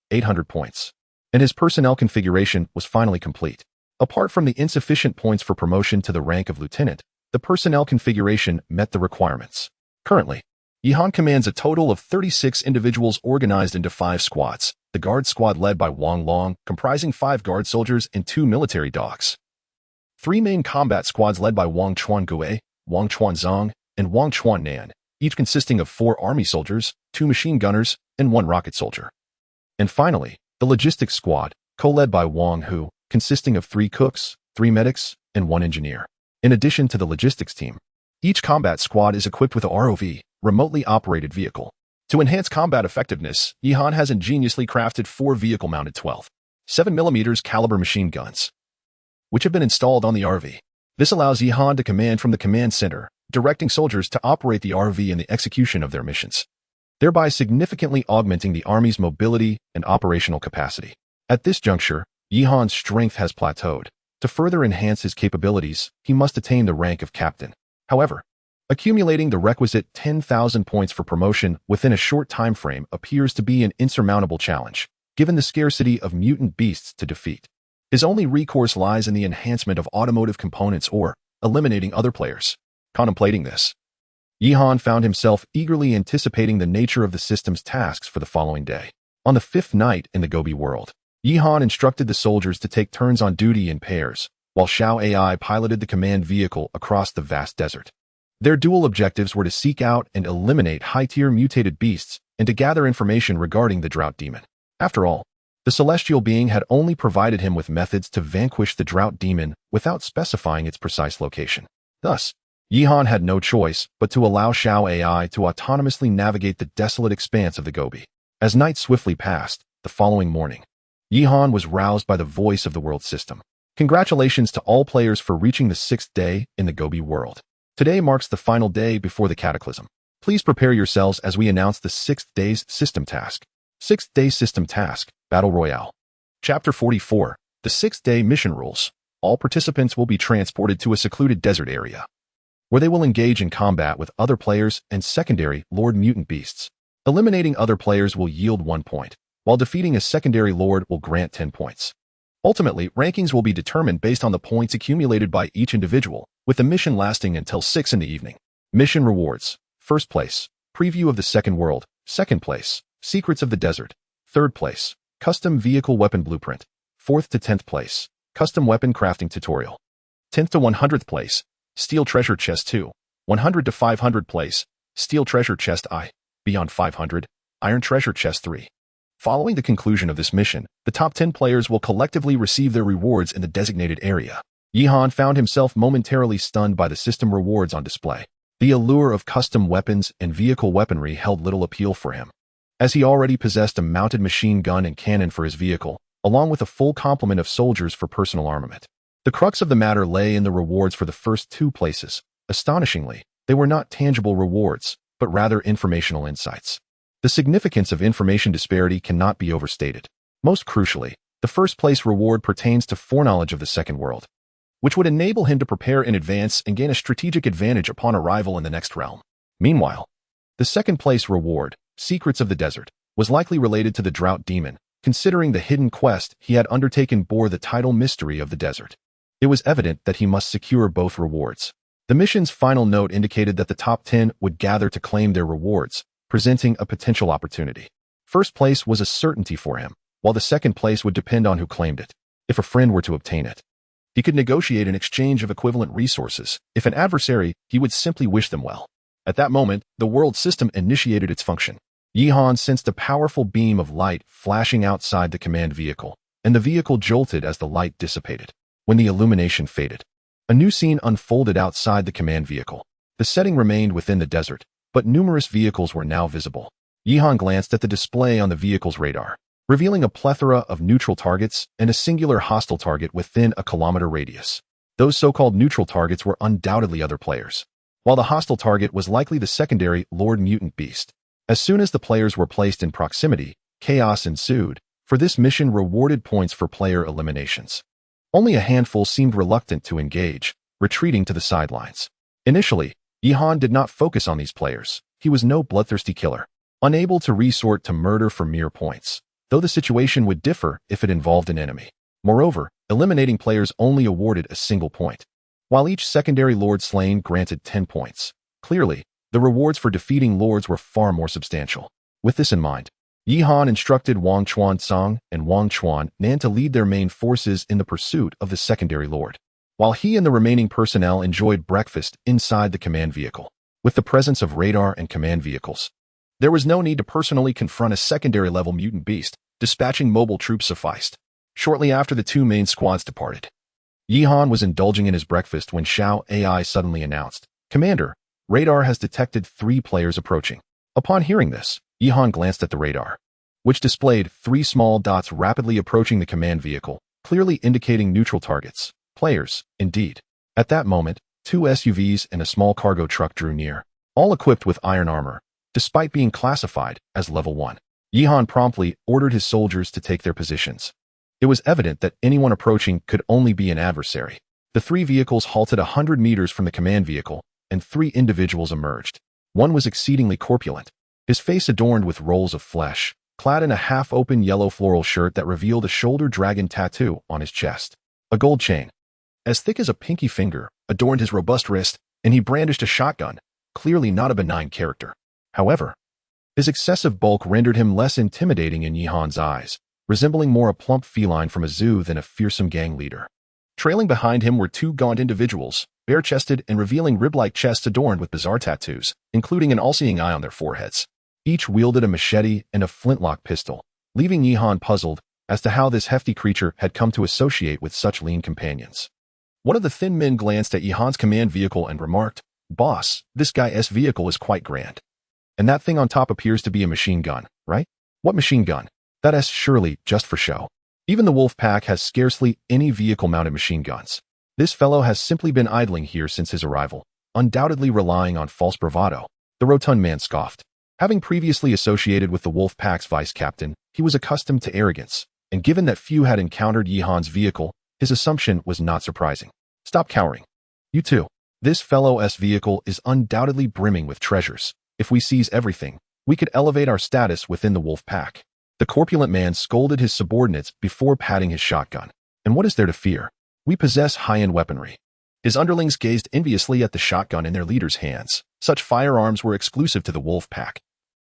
800 points. And his personnel configuration was finally complete. Apart from the insufficient points for promotion to the rank of lieutenant, the personnel configuration met the requirements. Currently, Yihan commands a total of 36 individuals organized into 5 squads. The guard squad led by Wang Long, comprising 5 guard soldiers and 2 military dogs. 3 main combat squads led by Wang Chuan Gue, Wang Chuan Zong, and Wang Chuan Nan, each consisting of 4 army soldiers, 2 machine gunners, and 1 rocket soldier. And finally, the logistics squad, co-led by Wang Hu, consisting of 3 cooks, 3 medics, and 1 engineer. In addition to the logistics team, each combat squad is equipped with a ROV, remotely operated vehicle. To enhance combat effectiveness, Yihan has ingeniously crafted 4 vehicle-mounted 12.7mm caliber machine guns, which have been installed on the RV. This allows Yihan to command from the command center, directing soldiers to operate the RV in the execution of their missions, thereby significantly augmenting the Army's mobility and operational capacity. At this juncture, Yihan's strength has plateaued. To further enhance his capabilities, he must attain the rank of captain. However, accumulating the requisite 10,000 points for promotion within a short time frame appears to be an insurmountable challenge, given the scarcity of mutant beasts to defeat. His only recourse lies in the enhancement of automotive components or eliminating other players. Contemplating this, Yihan found himself eagerly anticipating the nature of the system's tasks for the following day. On the 5th night in the Gobi world, Yihan instructed the soldiers to take turns on duty in pairs, while Xiao AI piloted the command vehicle across the vast desert. Their dual objectives were to seek out and eliminate high-tier mutated beasts and to gather information regarding the drought demon. After all, the celestial being had only provided him with methods to vanquish the drought demon without specifying its precise location. Thus, Yihan had no choice but to allow Xiao AI to autonomously navigate the desolate expanse of the Gobi. As night swiftly passed, the following morning, Yihan was roused by the voice of the world system. Congratulations to all players for reaching the 6th day in the Gobi world. Today marks the final day before the cataclysm. Please prepare yourselves as we announce the 6th day's system task. 6th day system task, Battle Royale. Chapter 44, the 6th day mission rules. All participants will be transported to a secluded desert area, where they will engage in combat with other players and secondary Lord Mutant Beasts. Eliminating other players will yield 1 point, while defeating a secondary Lord will grant 10 points. Ultimately, rankings will be determined based on the points accumulated by each individual, with the mission lasting until 6 in the evening. Mission rewards. 1st place, Preview of the Second World. 2nd place, Secrets of the Desert. 3rd place, Custom Vehicle Weapon Blueprint. 4th to 10th place, Custom Weapon Crafting Tutorial. 10th to 100th place, Steel Treasure Chest 2. 100 to 500 place, Steel Treasure Chest I. Beyond 500, Iron Treasure Chest 3. Following the conclusion of this mission, the top 10 players will collectively receive their rewards in the designated area. Yihan found himself momentarily stunned by the system rewards on display. The allure of custom weapons and vehicle weaponry held little appeal for him, as he already possessed a mounted machine gun and cannon for his vehicle, along with a full complement of soldiers for personal armament. The crux of the matter lay in the rewards for the first 2 places. Astonishingly, they were not tangible rewards, but rather informational insights. The significance of information disparity cannot be overstated. Most crucially, the 1st place reward pertains to foreknowledge of the Second World, which would enable him to prepare in advance and gain a strategic advantage upon arrival in the next realm. Meanwhile, the 2nd place reward, Secrets of the Desert, was likely related to the drought demon, considering the hidden quest he had undertaken bore the title Mystery of the Desert. It was evident that he must secure both rewards. The mission's final note indicated that the top 10 would gather to claim their rewards, presenting a potential opportunity. 1st place was a certainty for him, while the 2nd place would depend on who claimed it. If a friend were to obtain it, he could negotiate an exchange of equivalent resources. If an adversary, he would simply wish them well. At that moment, the world system initiated its function. Yihan sensed a powerful beam of light flashing outside the command vehicle, and the vehicle jolted as the light dissipated. When the illumination faded, a new scene unfolded outside the command vehicle. The setting remained within the desert, but numerous vehicles were now visible. Yihan glanced at the display on the vehicle's radar, revealing a plethora of neutral targets and a singular hostile target within a kilometer radius. Those so-called neutral targets were undoubtedly other players, while the hostile target was likely the secondary Lord Mutant Beast. As soon as the players were placed in proximity, chaos ensued, for this mission rewarded points for player eliminations. Only a handful seemed reluctant to engage, retreating to the sidelines. Initially, Yihan did not focus on these players. He was no bloodthirsty killer, unable to resort to murder for mere points, though the situation would differ if it involved an enemy. Moreover, eliminating players only awarded a single point, while each secondary lord slain granted 10 points. Clearly, the rewards for defeating lords were far more substantial. With this in mind, Yihan instructed Wang Chuan-Tsang and Wang Chuan-Nan to lead their main forces in the pursuit of the secondary lord, while he and the remaining personnel enjoyed breakfast inside the command vehicle. With the presence of radar and command vehicles, there was no need to personally confront a secondary-level mutant beast. Dispatching mobile troops sufficed. Shortly after the two main squads departed, Yihan was indulging in his breakfast when Xiao AI suddenly announced, "Commander, radar has detected 3 players approaching." Upon hearing this, Yihan glanced at the radar, which displayed 3 small dots rapidly approaching the command vehicle, clearly indicating neutral targets. Players, indeed. At that moment, 2 SUVs and a small cargo truck drew near, all equipped with iron armor, despite being classified as level 1. Yihan promptly ordered his soldiers to take their positions. It was evident that anyone approaching could only be an adversary. The 3 vehicles halted 100 meters from the command vehicle, and 3 individuals emerged. One was exceedingly corpulent, his face adorned with rolls of flesh, clad in a half-open yellow floral shirt that revealed a shoulder dragon tattoo on his chest. A gold chain, as thick as a pinky finger, adorned his robust wrist, and he brandished a shotgun, clearly not a benign character. However, his excessive bulk rendered him less intimidating in Yihan's eyes, resembling more a plump feline from a zoo than a fearsome gang leader. Trailing behind him were 2 gaunt individuals, bare-chested and revealing rib-like chests adorned with bizarre tattoos, including an all-seeing eye on their foreheads. Each wielded a machete and a flintlock pistol, leaving Yihan puzzled as to how this hefty creature had come to associate with such lean companions. One of the thin men glanced at Yihan's command vehicle and remarked, "Boss, this guy's vehicle is quite grand. And that thing on top appears to be a machine gun, right?" "What machine gun? That's surely just for show. Even the wolf pack has scarcely any vehicle-mounted machine guns. This fellow has simply been idling here since his arrival, undoubtedly relying on false bravado." The rotund man scoffed. Having previously associated with the wolf pack's vice-captain, he was accustomed to arrogance, and given that few had encountered Yihan's vehicle, his assumption was not surprising. "Stop cowering. You too. This fellow's vehicle is undoubtedly brimming with treasures. If we seize everything, we could elevate our status within the wolf pack." The corpulent man scolded his subordinates before patting his shotgun. "And what is there to fear? We possess high-end weaponry." His underlings gazed enviously at the shotgun in their leader's hands. Such firearms were exclusive to the wolf pack,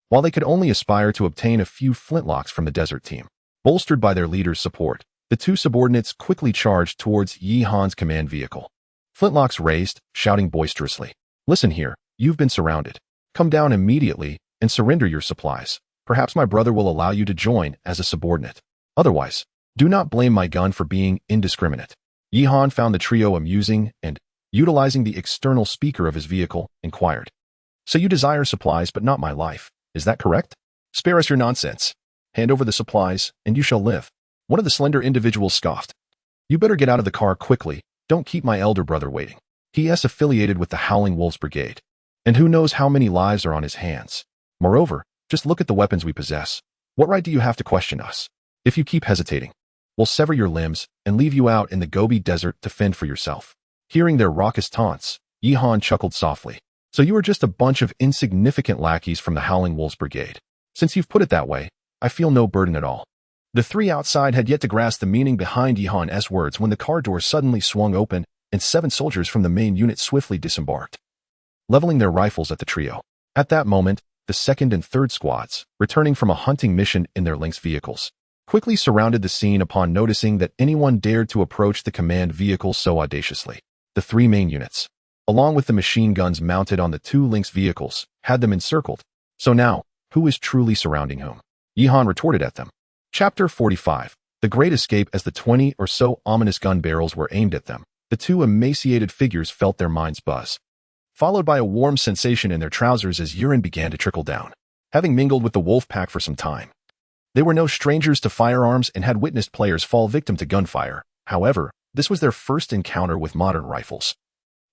while they could only aspire to obtain a few flintlocks from the desert team. Bolstered by their leader's support, the 2 subordinates quickly charged towards Yihan's command vehicle. Flintlocks raised, shouting boisterously, "Listen here, you've been surrounded. Come down immediately and surrender your supplies. Perhaps my brother will allow you to join as a subordinate. Otherwise, do not blame my gun for being indiscriminate." Yihan found the trio amusing and, utilizing the external speaker of his vehicle, inquired, "So you desire supplies but not my life, is that correct? Spare us your nonsense. Hand over the supplies, and you shall live." One of the slender individuals scoffed. "You better get out of the car quickly. Don't keep my elder brother waiting. He is affiliated with the Howling Wolves Brigade, and who knows how many lives are on his hands. Moreover, just look at the weapons we possess. What right do you have to question us? If you keep hesitating, we'll sever your limbs and leave you out in the Gobi Desert to fend for yourself." Hearing their raucous taunts, Yihan chuckled softly. "So you are just a bunch of insignificant lackeys from the Howling Wolves Brigade. Since you've put it that way, I feel no burden at all." The 3 outside had yet to grasp the meaning behind Yihan's words when the car door suddenly swung open and 7 soldiers from the main unit swiftly disembarked, leveling their rifles at the trio. At that moment, the 2nd and 3rd squads, returning from a hunting mission in their Lynx vehicles, quickly surrounded the scene upon noticing that anyone dared to approach the command vehicle so audaciously. The 3 main units, along with the machine guns mounted on the 2 Lynx vehicles, had them encircled. So now, who is truly surrounding whom? Yihan retorted at them. Chapter 45. The Great Escape. As the 20 or so ominous gun barrels were aimed at them, the 2 emaciated figures felt their minds buzz, followed by a warm sensation in their trousers as urine began to trickle down. Having mingled with the wolf pack for some time, they were no strangers to firearms and had witnessed players fall victim to gunfire. However, this was their first encounter with modern rifles,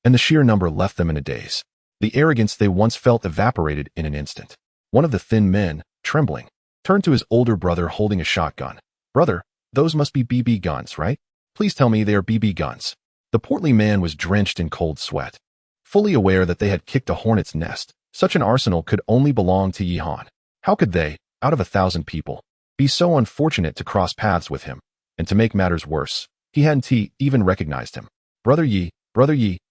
and the sheer number left them in a daze. The arrogance they once felt evaporated in an instant. One of the thin men, trembling, turned to his older brother holding a shotgun. Brother, those must be BB guns, right? Please tell me they are BB guns. The portly man was drenched in cold sweat. Fully aware that they had kicked a hornet's nest, such an arsenal could only belong to Yihan. How could they, out of 1,000 people, be so unfortunate to cross paths with him? And to make matters worse, he hadn't even recognized him. Brother Yi,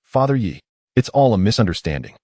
Father Yi. It's all a misunderstanding.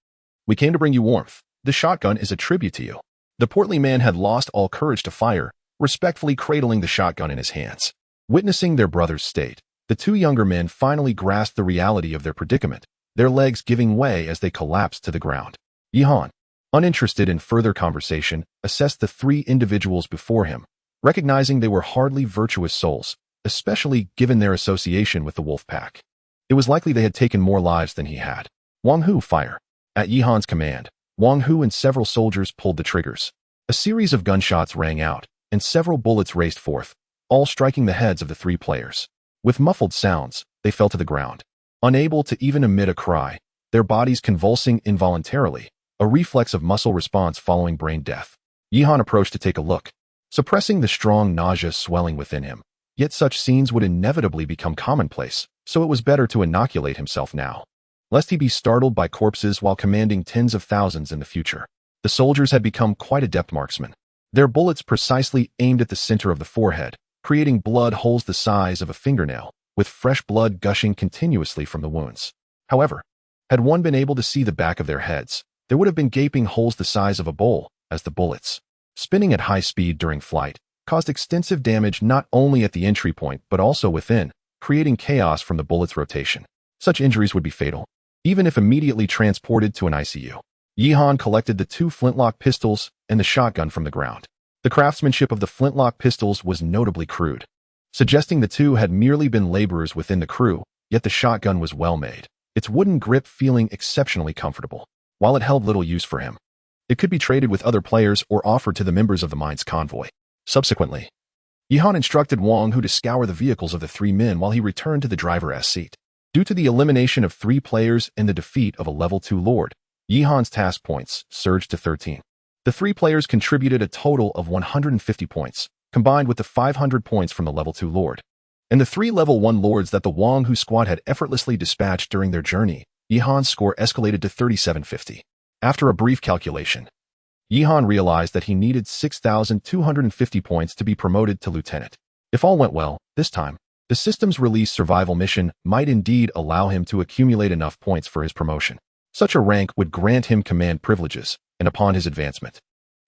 We came to bring you warmth. The shotgun is a tribute to you. The portly man had lost all courage to fire, respectfully cradling the shotgun in his hands. Witnessing their brother's state, the two younger men finally grasped the reality of their predicament, their legs giving way as they collapsed to the ground. Yihan, uninterested in further conversation, assessed the three individuals before him, recognizing they were hardly virtuous souls, especially given their association with the wolf pack. It was likely they had taken more lives than he had. Wang Hu, fire. At Yihan's command, Wang Hu and several soldiers pulled the triggers. A series of gunshots rang out, and several bullets raced forth, all striking the heads of the three players. With muffled sounds, they fell to the ground, unable to even emit a cry, their bodies convulsing involuntarily, a reflex of muscle response following brain death. Yihan approached to take a look, suppressing the strong nausea swelling within him. Yet such scenes would inevitably become commonplace, so it was better to inoculate himself now, lest he be startled by corpses while commanding tens of thousands in the future. The soldiers had become quite adept marksmen. Their bullets precisely aimed at the center of the forehead, creating blood holes the size of a fingernail, with fresh blood gushing continuously from the wounds. However, had one been able to see the back of their heads, there would have been gaping holes the size of a bowl, as the bullets, spinning at high speed during flight, caused extensive damage not only at the entry point but also within, creating chaos from the bullet's rotation. Such injuries would be fatal, even if immediately transported to an ICU. Yihan collected the two flintlock pistols and the shotgun from the ground. The craftsmanship of the flintlock pistols was notably crude, suggesting the two had merely been laborers within the crew, yet the shotgun was well made, its wooden grip feeling exceptionally comfortable. While it held little use for him, it could be traded with other players or offered to the members of the mine's convoy. Subsequently, Yihan instructed Wang Hu to scour the vehicles of the three men while he returned to the driver's seat. Due to the elimination of 3 players and the defeat of a level 2 lord, Yihan's task points surged to 13. The 3 players contributed a total of 150 points, combined with the 500 points from the level 2 lord. And the 3 level 1 lords that the Wang Hu squad had effortlessly dispatched during their journey, Yihan's score escalated to 3750. After a brief calculation, Yihan realized that he needed 6,250 points to be promoted to lieutenant. If all went well, this time, the system's release survival mission might indeed allow him to accumulate enough points for his promotion. Such a rank would grant him command privileges, and upon his advancement,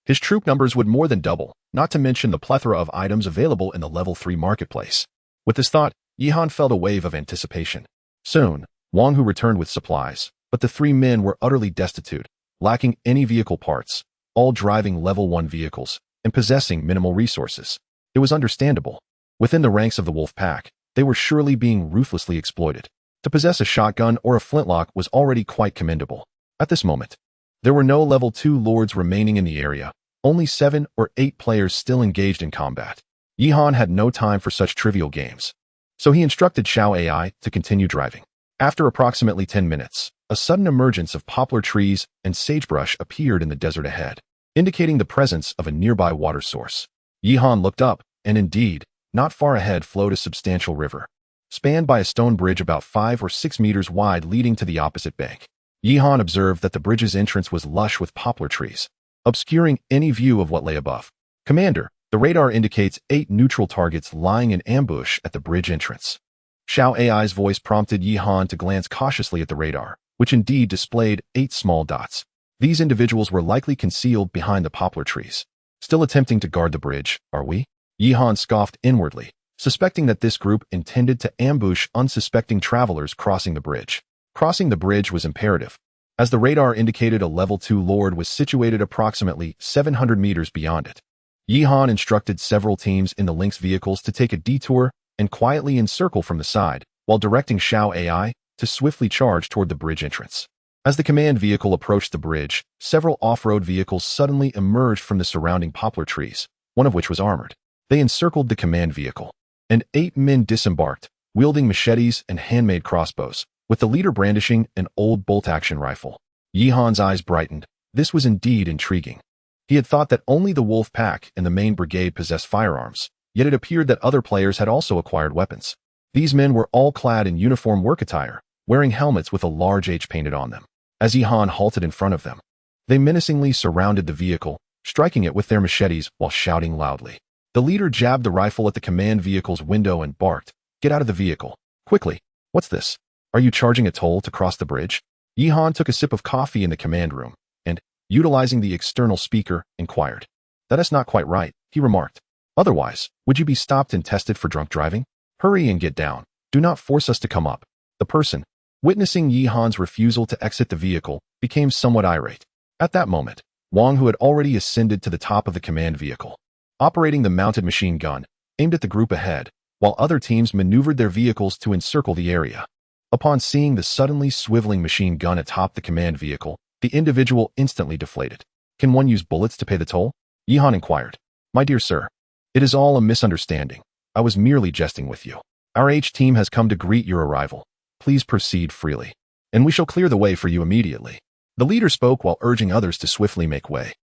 his troop numbers would more than double, not to mention the plethora of items available in the level 3 marketplace. With this thought, Yihan felt a wave of anticipation. Soon, Wang Hu returned with supplies, but the 3 men were utterly destitute, lacking any vehicle parts, all driving level 1 vehicles, and possessing minimal resources. It was understandable. Within the ranks of the wolf pack, they were surely being ruthlessly exploited. To possess a shotgun or a flintlock was already quite commendable. At this moment, there were no level 2 lords remaining in the area, only 7 or 8 players still engaged in combat. Yihan had no time for such trivial games, so he instructed Xiao AI to continue driving. After approximately 10 minutes, a sudden emergence of poplar trees and sagebrush appeared in the desert ahead, indicating the presence of a nearby water source. Yihan looked up, and indeed, not far ahead flowed a substantial river, spanned by a stone bridge about 5 or 6 meters wide leading to the opposite bank. Yihan observed that the bridge's entrance was lush with poplar trees, obscuring any view of what lay above. Commander, the radar indicates 8 neutral targets lying in ambush at the bridge entrance. Xiao AI's voice prompted Yihan to glance cautiously at the radar, which indeed displayed 8 small dots. These individuals were likely concealed behind the poplar trees. Still attempting to guard the bridge, are we? Yihan scoffed inwardly, suspecting that this group intended to ambush unsuspecting travelers crossing the bridge. Crossing the bridge was imperative, as the radar indicated a level 2 lord was situated approximately 700 meters beyond it. Yihan instructed several teams in the Lynx vehicles to take a detour and quietly encircle from the side, while directing Xiao AI to swiftly charge toward the bridge entrance. As the command vehicle approached the bridge, several off-road vehicles suddenly emerged from the surrounding poplar trees, one of which was armored. They encircled the command vehicle, and 8 men disembarked, wielding machetes and handmade crossbows, with the leader brandishing an old bolt-action rifle. Yihan's eyes brightened. This was indeed intriguing. He had thought that only the wolf pack and the main brigade possessed firearms, yet it appeared that other players had also acquired weapons. These men were all clad in uniform work attire, wearing helmets with a large H painted on them. As Yihan halted in front of them, they menacingly surrounded the vehicle, striking it with their machetes while shouting loudly. The leader jabbed the rifle at the command vehicle's window and barked, "Get out of the vehicle, quickly! What's this? Are you charging a toll to cross the bridge?" Yihan took a sip of coffee in the command room and, utilizing the external speaker, inquired. "That is not quite right," he remarked. "Otherwise, would you be stopped and tested for drunk driving? Hurry and get down. Do not force us to come up." The person, witnessing Yihan's refusal to exit the vehicle, became somewhat irate. At that moment, Wang, who had already ascended to the top of the command vehicle, operating the mounted machine gun, aimed at the group ahead, while other teams maneuvered their vehicles to encircle the area. Upon seeing the suddenly swiveling machine gun atop the command vehicle, the individual instantly deflated. "Can one use bullets to pay the toll?" Yihan inquired. "My dear sir, it is all a misunderstanding. I was merely jesting with you. Our H team has come to greet your arrival. Please proceed freely, and we shall clear the way for you immediately." The leader spoke while urging others to swiftly make way.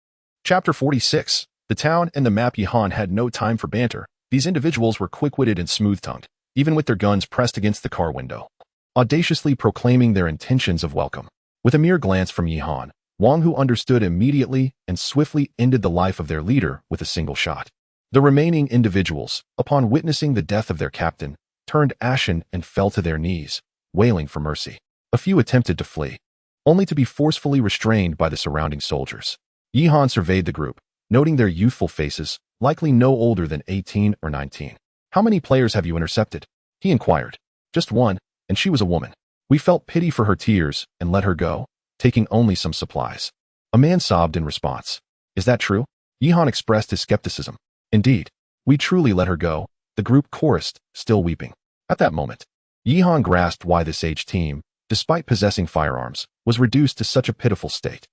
Chapter 46. The town and the map. Yihan had no time for banter. These individuals were quick-witted and smooth-tongued, even with their guns pressed against the car window, audaciously proclaiming their intentions of welcome. With a mere glance from Yihan, Wang, who understood immediately and swiftly ended the life of their leader with a single shot. The remaining individuals, upon witnessing the death of their captain, turned ashen and fell to their knees, wailing for mercy. A few attempted to flee, only to be forcefully restrained by the surrounding soldiers. Yihan surveyed the group, noting their youthful faces, likely no older than 18 or 19. "How many players have you intercepted?" he inquired. "Just one, and she was a woman. We felt pity for her tears and let her go, taking only some supplies." A man sobbed in response. "Is that true?" Yihan expressed his skepticism. "Indeed, we truly let her go," the group chorused, still weeping. At that moment, Yihan grasped why this H team, despite possessing firearms, was reduced to such a pitiful state.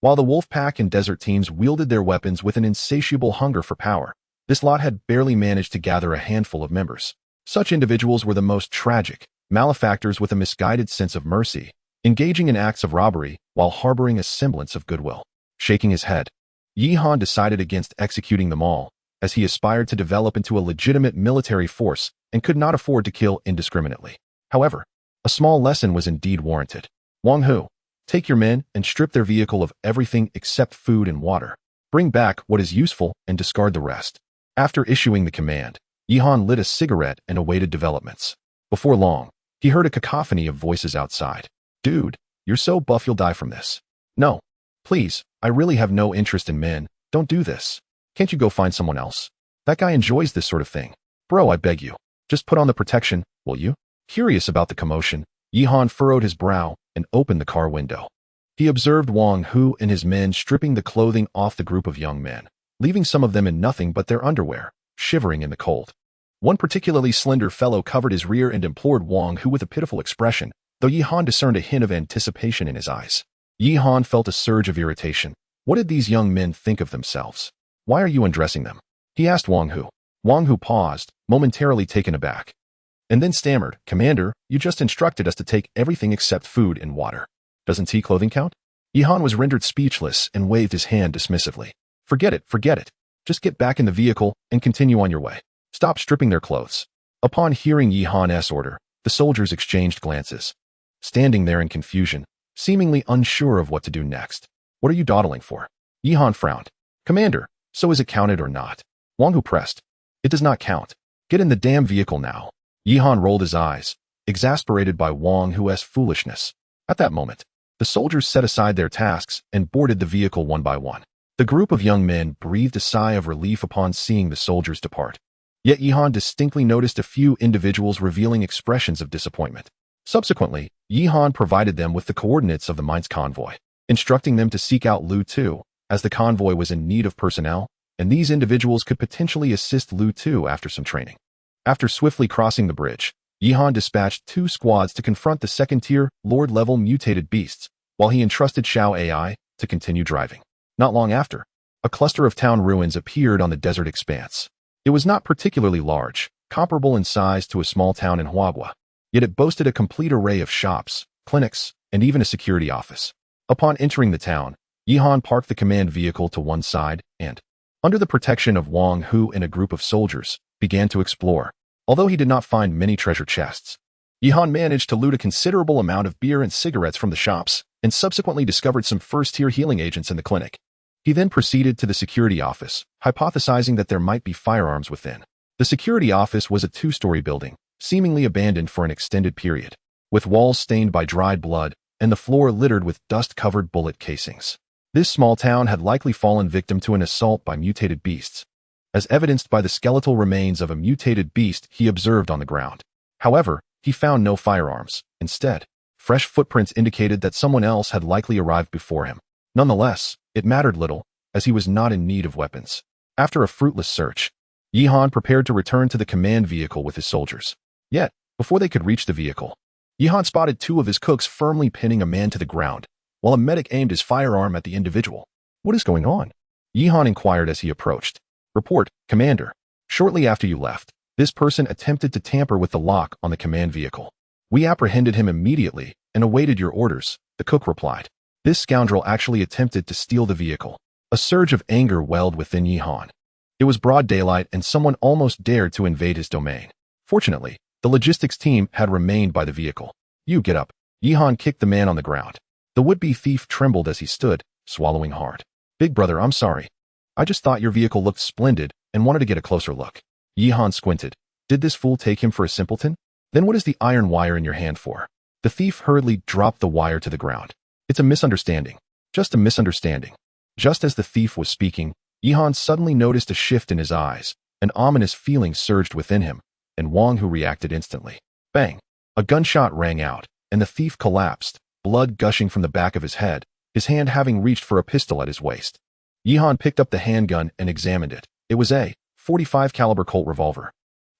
While the wolf pack and desert teams wielded their weapons with an insatiable hunger for power, this lot had barely managed to gather a handful of members. Such individuals were the most tragic, malefactors with a misguided sense of mercy, engaging in acts of robbery while harboring a semblance of goodwill. Shaking his head, Yihan decided against executing them all, as he aspired to develop into a legitimate military force and could not afford to kill indiscriminately. However, a small lesson was indeed warranted. "Wang Hu, take your men and strip their vehicle of everything except food and water. Bring back what is useful and discard the rest." After issuing the command, Yihan lit a cigarette and awaited developments. Before long, he heard a cacophony of voices outside. "Dude, you're so buff you'll die from this." "No. Please, I really have no interest in men. Don't do this. Can't you go find someone else? That guy enjoys this sort of thing. Bro, I beg you. Just put on the protection, will you?" Curious about the commotion, Yihan furrowed his brow and opened the car window. He observed Wang Hu and his men stripping the clothing off the group of young men, leaving some of them in nothing but their underwear, shivering in the cold. One particularly slender fellow covered his rear and implored Wang Hu with a pitiful expression, though Yihan discerned a hint of anticipation in his eyes. Yihan felt a surge of irritation. What did these young men think of themselves? "Why are you undressing them?" he asked Wang Hu. Wang Hu paused, momentarily taken aback, and then stammered, "Commander, you just instructed us to take everything except food and water. Doesn't clothing count?" Yihan was rendered speechless and waved his hand dismissively. Forget it. Just get back in the vehicle and continue on your way. Stop stripping their clothes." Upon hearing Yihan's order, the soldiers exchanged glances, standing there in confusion, seemingly unsure of what to do next. "What are you dawdling for?" Yihan frowned. "Commander, so is it counted or not?" Wang Hu pressed. "It does not count. Get in the damn vehicle now." Yihan rolled his eyes, exasperated by Wang Hu's foolishness. At that moment, the soldiers set aside their tasks and boarded the vehicle one by one. The group of young men breathed a sigh of relief upon seeing the soldiers depart. Yet Yihan distinctly noticed a few individuals revealing expressions of disappointment. Subsequently, Yihan provided them with the coordinates of the Mainz convoy, instructing them to seek out Lu Tu, as the convoy was in need of personnel, and these individuals could potentially assist Lu Tu after some training. After swiftly crossing the bridge, Yihan dispatched 2 squads to confront the second-tier, Lord-level mutated beasts, while he entrusted Xiao AI to continue driving. Not long after, a cluster of town ruins appeared on the desert expanse. It was not particularly large, comparable in size to a small town in Huagua, yet it boasted a complete array of shops, clinics, and even a security office. Upon entering the town, Yihan parked the command vehicle to one side and, under the protection of Wang Hu and a group of soldiers, began to explore. Although he did not find many treasure chests, Yihan managed to loot a considerable amount of beer and cigarettes from the shops, and subsequently discovered some first-tier healing agents in the clinic. He then proceeded to the security office, hypothesizing that there might be firearms within. The security office was a two-story building, seemingly abandoned for an extended period, with walls stained by dried blood and the floor littered with dust-covered bullet casings. This small town had likely fallen victim to an assault by mutated beasts, as evidenced by the skeletal remains of a mutated beast he observed on the ground. However, he found no firearms. Instead, fresh footprints indicated that someone else had likely arrived before him. Nonetheless, it mattered little, as he was not in need of weapons. After a fruitless search, Yihan prepared to return to the command vehicle with his soldiers. Yet, before they could reach the vehicle, Yihan spotted two of his cooks firmly pinning a man to the ground, while a medic aimed his firearm at the individual. "What is going on?" Yihan inquired as he approached. "Report, Commander. Shortly after you left, this person attempted to tamper with the lock on the command vehicle. We apprehended him immediately and awaited your orders," the cook replied. This scoundrel actually attempted to steal the vehicle. A surge of anger welled within Yihan. It was broad daylight and someone almost dared to invade his domain. Fortunately, the logistics team had remained by the vehicle. "You get up." Yihan kicked the man on the ground. The would-be thief trembled as he stood, swallowing hard. "Big brother, I'm sorry. I just thought your vehicle looked splendid and wanted to get a closer look." Yihan squinted. Did this fool take him for a simpleton? "Then what is the iron wire in your hand for?" The thief hurriedly dropped the wire to the ground. "It's a misunderstanding. Just a misunderstanding." Just as the thief was speaking, Yihan suddenly noticed a shift in his eyes. An ominous feeling surged within him, and Wang Hu reacted instantly. Bang! A gunshot rang out, and the thief collapsed, blood gushing from the back of his head, his hand having reached for a pistol at his waist. Yihan picked up the handgun and examined it. It was a .45 caliber Colt revolver,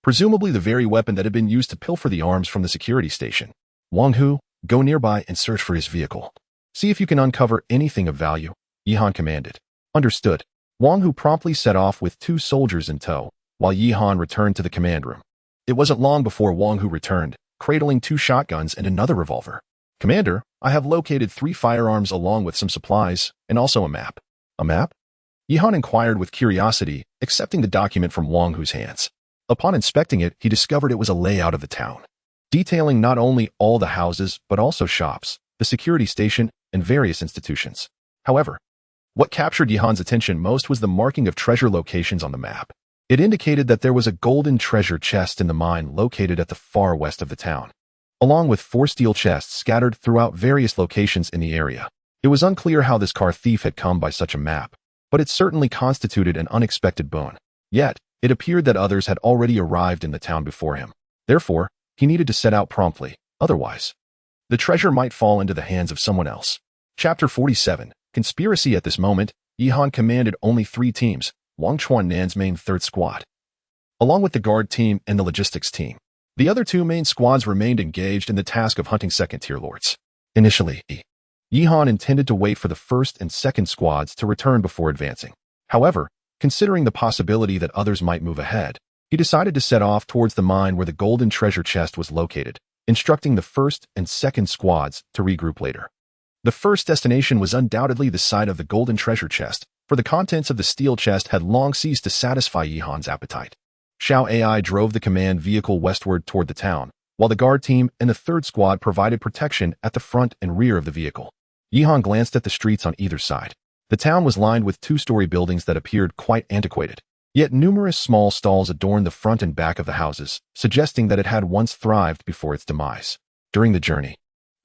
presumably the very weapon that had been used to pilfer the arms from the security station. "Wang Hu, go nearby and search for his vehicle. See if you can uncover anything of value," Yihan commanded. "Understood." Wang Hu promptly set off with two soldiers in tow, while Yihan returned to the command room. It wasn't long before Wang Hu returned, cradling two shotguns and another revolver. "Commander, I have located 3 firearms along with some supplies, and also a map." "A map?" Yihan inquired with curiosity, accepting the document from Wang Hu's hands. Upon inspecting it, he discovered it was a layout of the town, detailing not only all the houses but also shops, the security station, and various institutions. However, what captured Yihan's attention most was the marking of treasure locations on the map. It indicated that there was a golden treasure chest in the mine located at the far west of the town, along with 4 steel chests scattered throughout various locations in the area. It was unclear how this car thief had come by such a map, but it certainly constituted an unexpected boon. Yet, it appeared that others had already arrived in the town before him. Therefore, he needed to set out promptly, otherwise, the treasure might fall into the hands of someone else. Chapter 47. Conspiracy. At this moment, Yihan commanded only 3 teams, Wang Chuannan's main 3rd squad, along with the guard team and the logistics team. The other 2 main squads remained engaged in the task of hunting second-tier lords. Initially, Yihan intended to wait for the 1st and 2nd squads to return before advancing. However, considering the possibility that others might move ahead, he decided to set off towards the mine where the golden treasure chest was located, instructing the 1st and 2nd squads to regroup later. The first destination was undoubtedly the site of the golden treasure chest, for the contents of the steel chest had long ceased to satisfy Yihan's appetite. Xiao AI drove the command vehicle westward toward the town, while the guard team and the 3rd squad provided protection at the front and rear of the vehicle. Yihan glanced at the streets on either side. The town was lined with 2-story buildings that appeared quite antiquated. Yet numerous small stalls adorned the front and back of the houses, suggesting that it had once thrived before its demise. During the journey,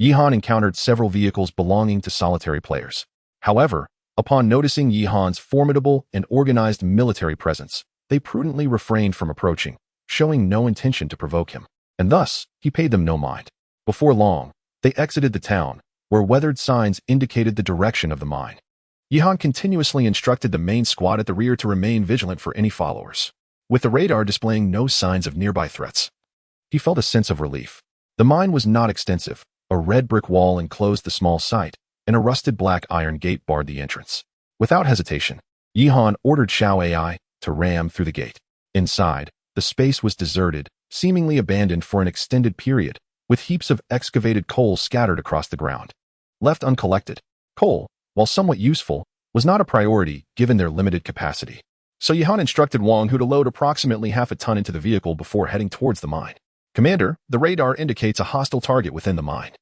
Yihan encountered several vehicles belonging to solitary players. However, upon noticing Yihan's formidable and organized military presence, they prudently refrained from approaching, showing no intention to provoke him, and thus he paid them no mind. Before long, they exited the town, where weathered signs indicated the direction of the mine. Yihan continuously instructed the main squad at the rear to remain vigilant for any followers, with the radar displaying no signs of nearby threats. He felt a sense of relief. The mine was not extensive. A red brick wall enclosed the small site, and a rusted black iron gate barred the entrance. Without hesitation, Yihan ordered Xiao AI to ram through the gate. Inside, the space was deserted, seemingly abandoned for an extended period, with heaps of excavated coal scattered across the ground. Left uncollected, coal, while somewhat useful, was not a priority given their limited capacity. So Yihan instructed Wang Hu to load approximately half a ton into the vehicle before heading towards the mine. Commander, the radar indicates a hostile target within the mine.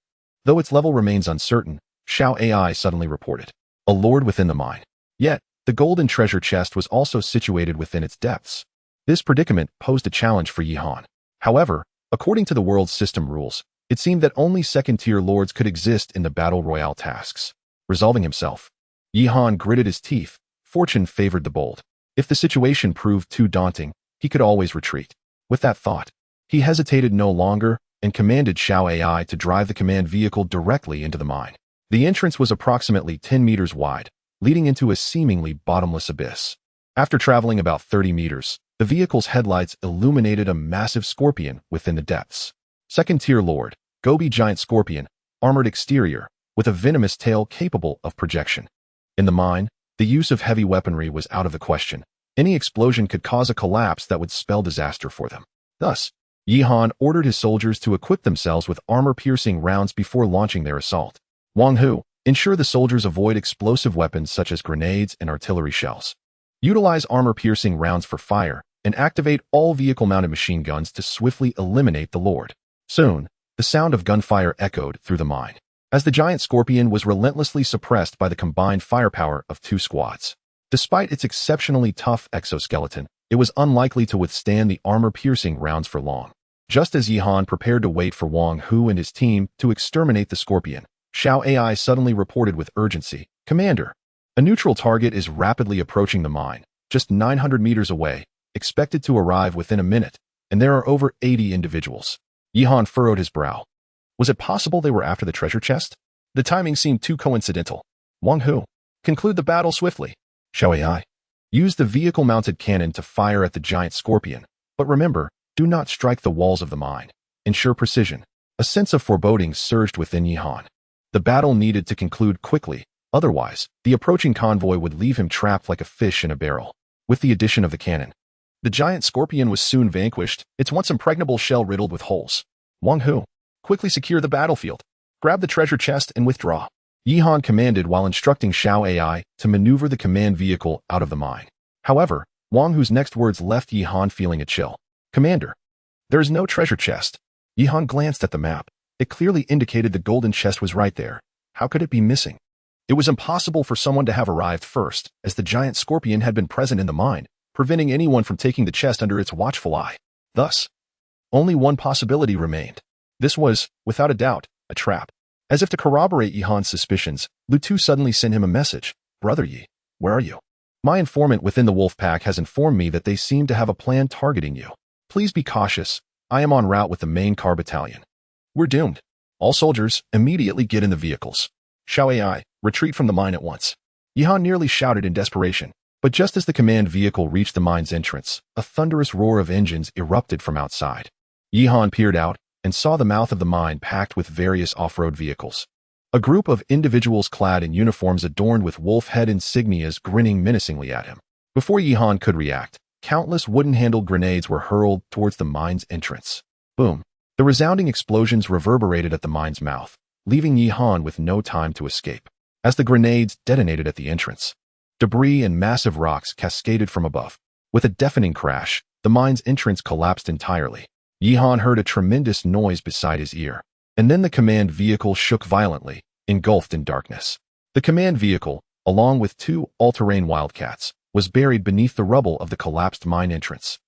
Though its level remains uncertain, Xiao AI suddenly reported. A lord within the mine. Yet, the golden treasure chest was also situated within its depths. This predicament posed a challenge for Yihan. However, according to the world's system rules, it seemed that only second-tier lords could exist in the battle royale tasks. Resolving himself, Yihan gritted his teeth. Fortune favored the bold. If the situation proved too daunting, he could always retreat. With that thought, he hesitated no longer and commanded Xiao AI to drive the command vehicle directly into the mine. The entrance was approximately 10 meters wide, leading into a seemingly bottomless abyss. After traveling about 30 meters, the vehicle's headlights illuminated a massive scorpion within the depths. Second-tier lord, Gobi giant scorpion, armored exterior, with a venomous tail capable of projection. In the mine, the use of heavy weaponry was out of the question. Any explosion could cause a collapse that would spell disaster for them. Thus, Yihan ordered his soldiers to equip themselves with armor-piercing rounds before launching their assault. Wang Hu, ensure the soldiers avoid explosive weapons such as grenades and artillery shells. Utilize armor-piercing rounds for fire, and activate all vehicle-mounted machine guns to swiftly eliminate the lord. Soon, the sound of gunfire echoed through the mine, as the giant scorpion was relentlessly suppressed by the combined firepower of two squads. Despite its exceptionally tough exoskeleton, it was unlikely to withstand the armor-piercing rounds for long. Just as Yihan prepared to wait for Wang Hu and his team to exterminate the scorpion, Xiao AI suddenly reported with urgency, "Commander, a neutral target is rapidly approaching the mine, just 900 meters away, expected to arrive within a minute, and there are over 80 individuals." Yihan furrowed his brow. Was it possible they were after the treasure chest? The timing seemed too coincidental. Wang Hu, conclude the battle swiftly. Xiao AI, use the vehicle-mounted cannon to fire at the giant scorpion, but remember, do not strike the walls of the mine. Ensure precision. A sense of foreboding surged within Yihan. The battle needed to conclude quickly, otherwise, the approaching convoy would leave him trapped like a fish in a barrel. With the addition of the cannon, the giant scorpion was soon vanquished, its once impregnable shell riddled with holes. Wang Hu, quickly secure the battlefield. Grab the treasure chest and withdraw. Yihan commanded while instructing Xiao AI to maneuver the command vehicle out of the mine. However, Wang Hu's next words left Yihan feeling a chill. Commander, there is no treasure chest. Yihan glanced at the map. It clearly indicated the golden chest was right there. How could it be missing? It was impossible for someone to have arrived first, as the giant scorpion had been present in the mine, preventing anyone from taking the chest under its watchful eye. Thus, only one possibility remained. This was, without a doubt, a trap. As if to corroborate Yihan's suspicions, Lu Tu suddenly sent him a message. Brother Yi, where are you? My informant within the wolf pack has informed me that they seem to have a plan targeting you. Please be cautious. I am en route with the main car battalion. We're doomed. All soldiers, immediately get in the vehicles. Xiao AI, retreat from the mine at once. Yihan nearly shouted in desperation, but just as the command vehicle reached the mine's entrance, a thunderous roar of engines erupted from outside. Yihan peered out and saw the mouth of the mine packed with various off-road vehicles. A group of individuals clad in uniforms adorned with wolf head insignias grinning menacingly at him. Before Yihan could react, countless wooden-handled grenades were hurled towards the mine's entrance. Boom. The resounding explosions reverberated at the mine's mouth, leaving Yihan with no time to escape. As the grenades detonated at the entrance, debris and massive rocks cascaded from above. With a deafening crash, the mine's entrance collapsed entirely. Yihan heard a tremendous noise beside his ear, and then the command vehicle shook violently, engulfed in darkness. The command vehicle, along with two all-terrain wildcats, was buried beneath the rubble of the collapsed mine entrance.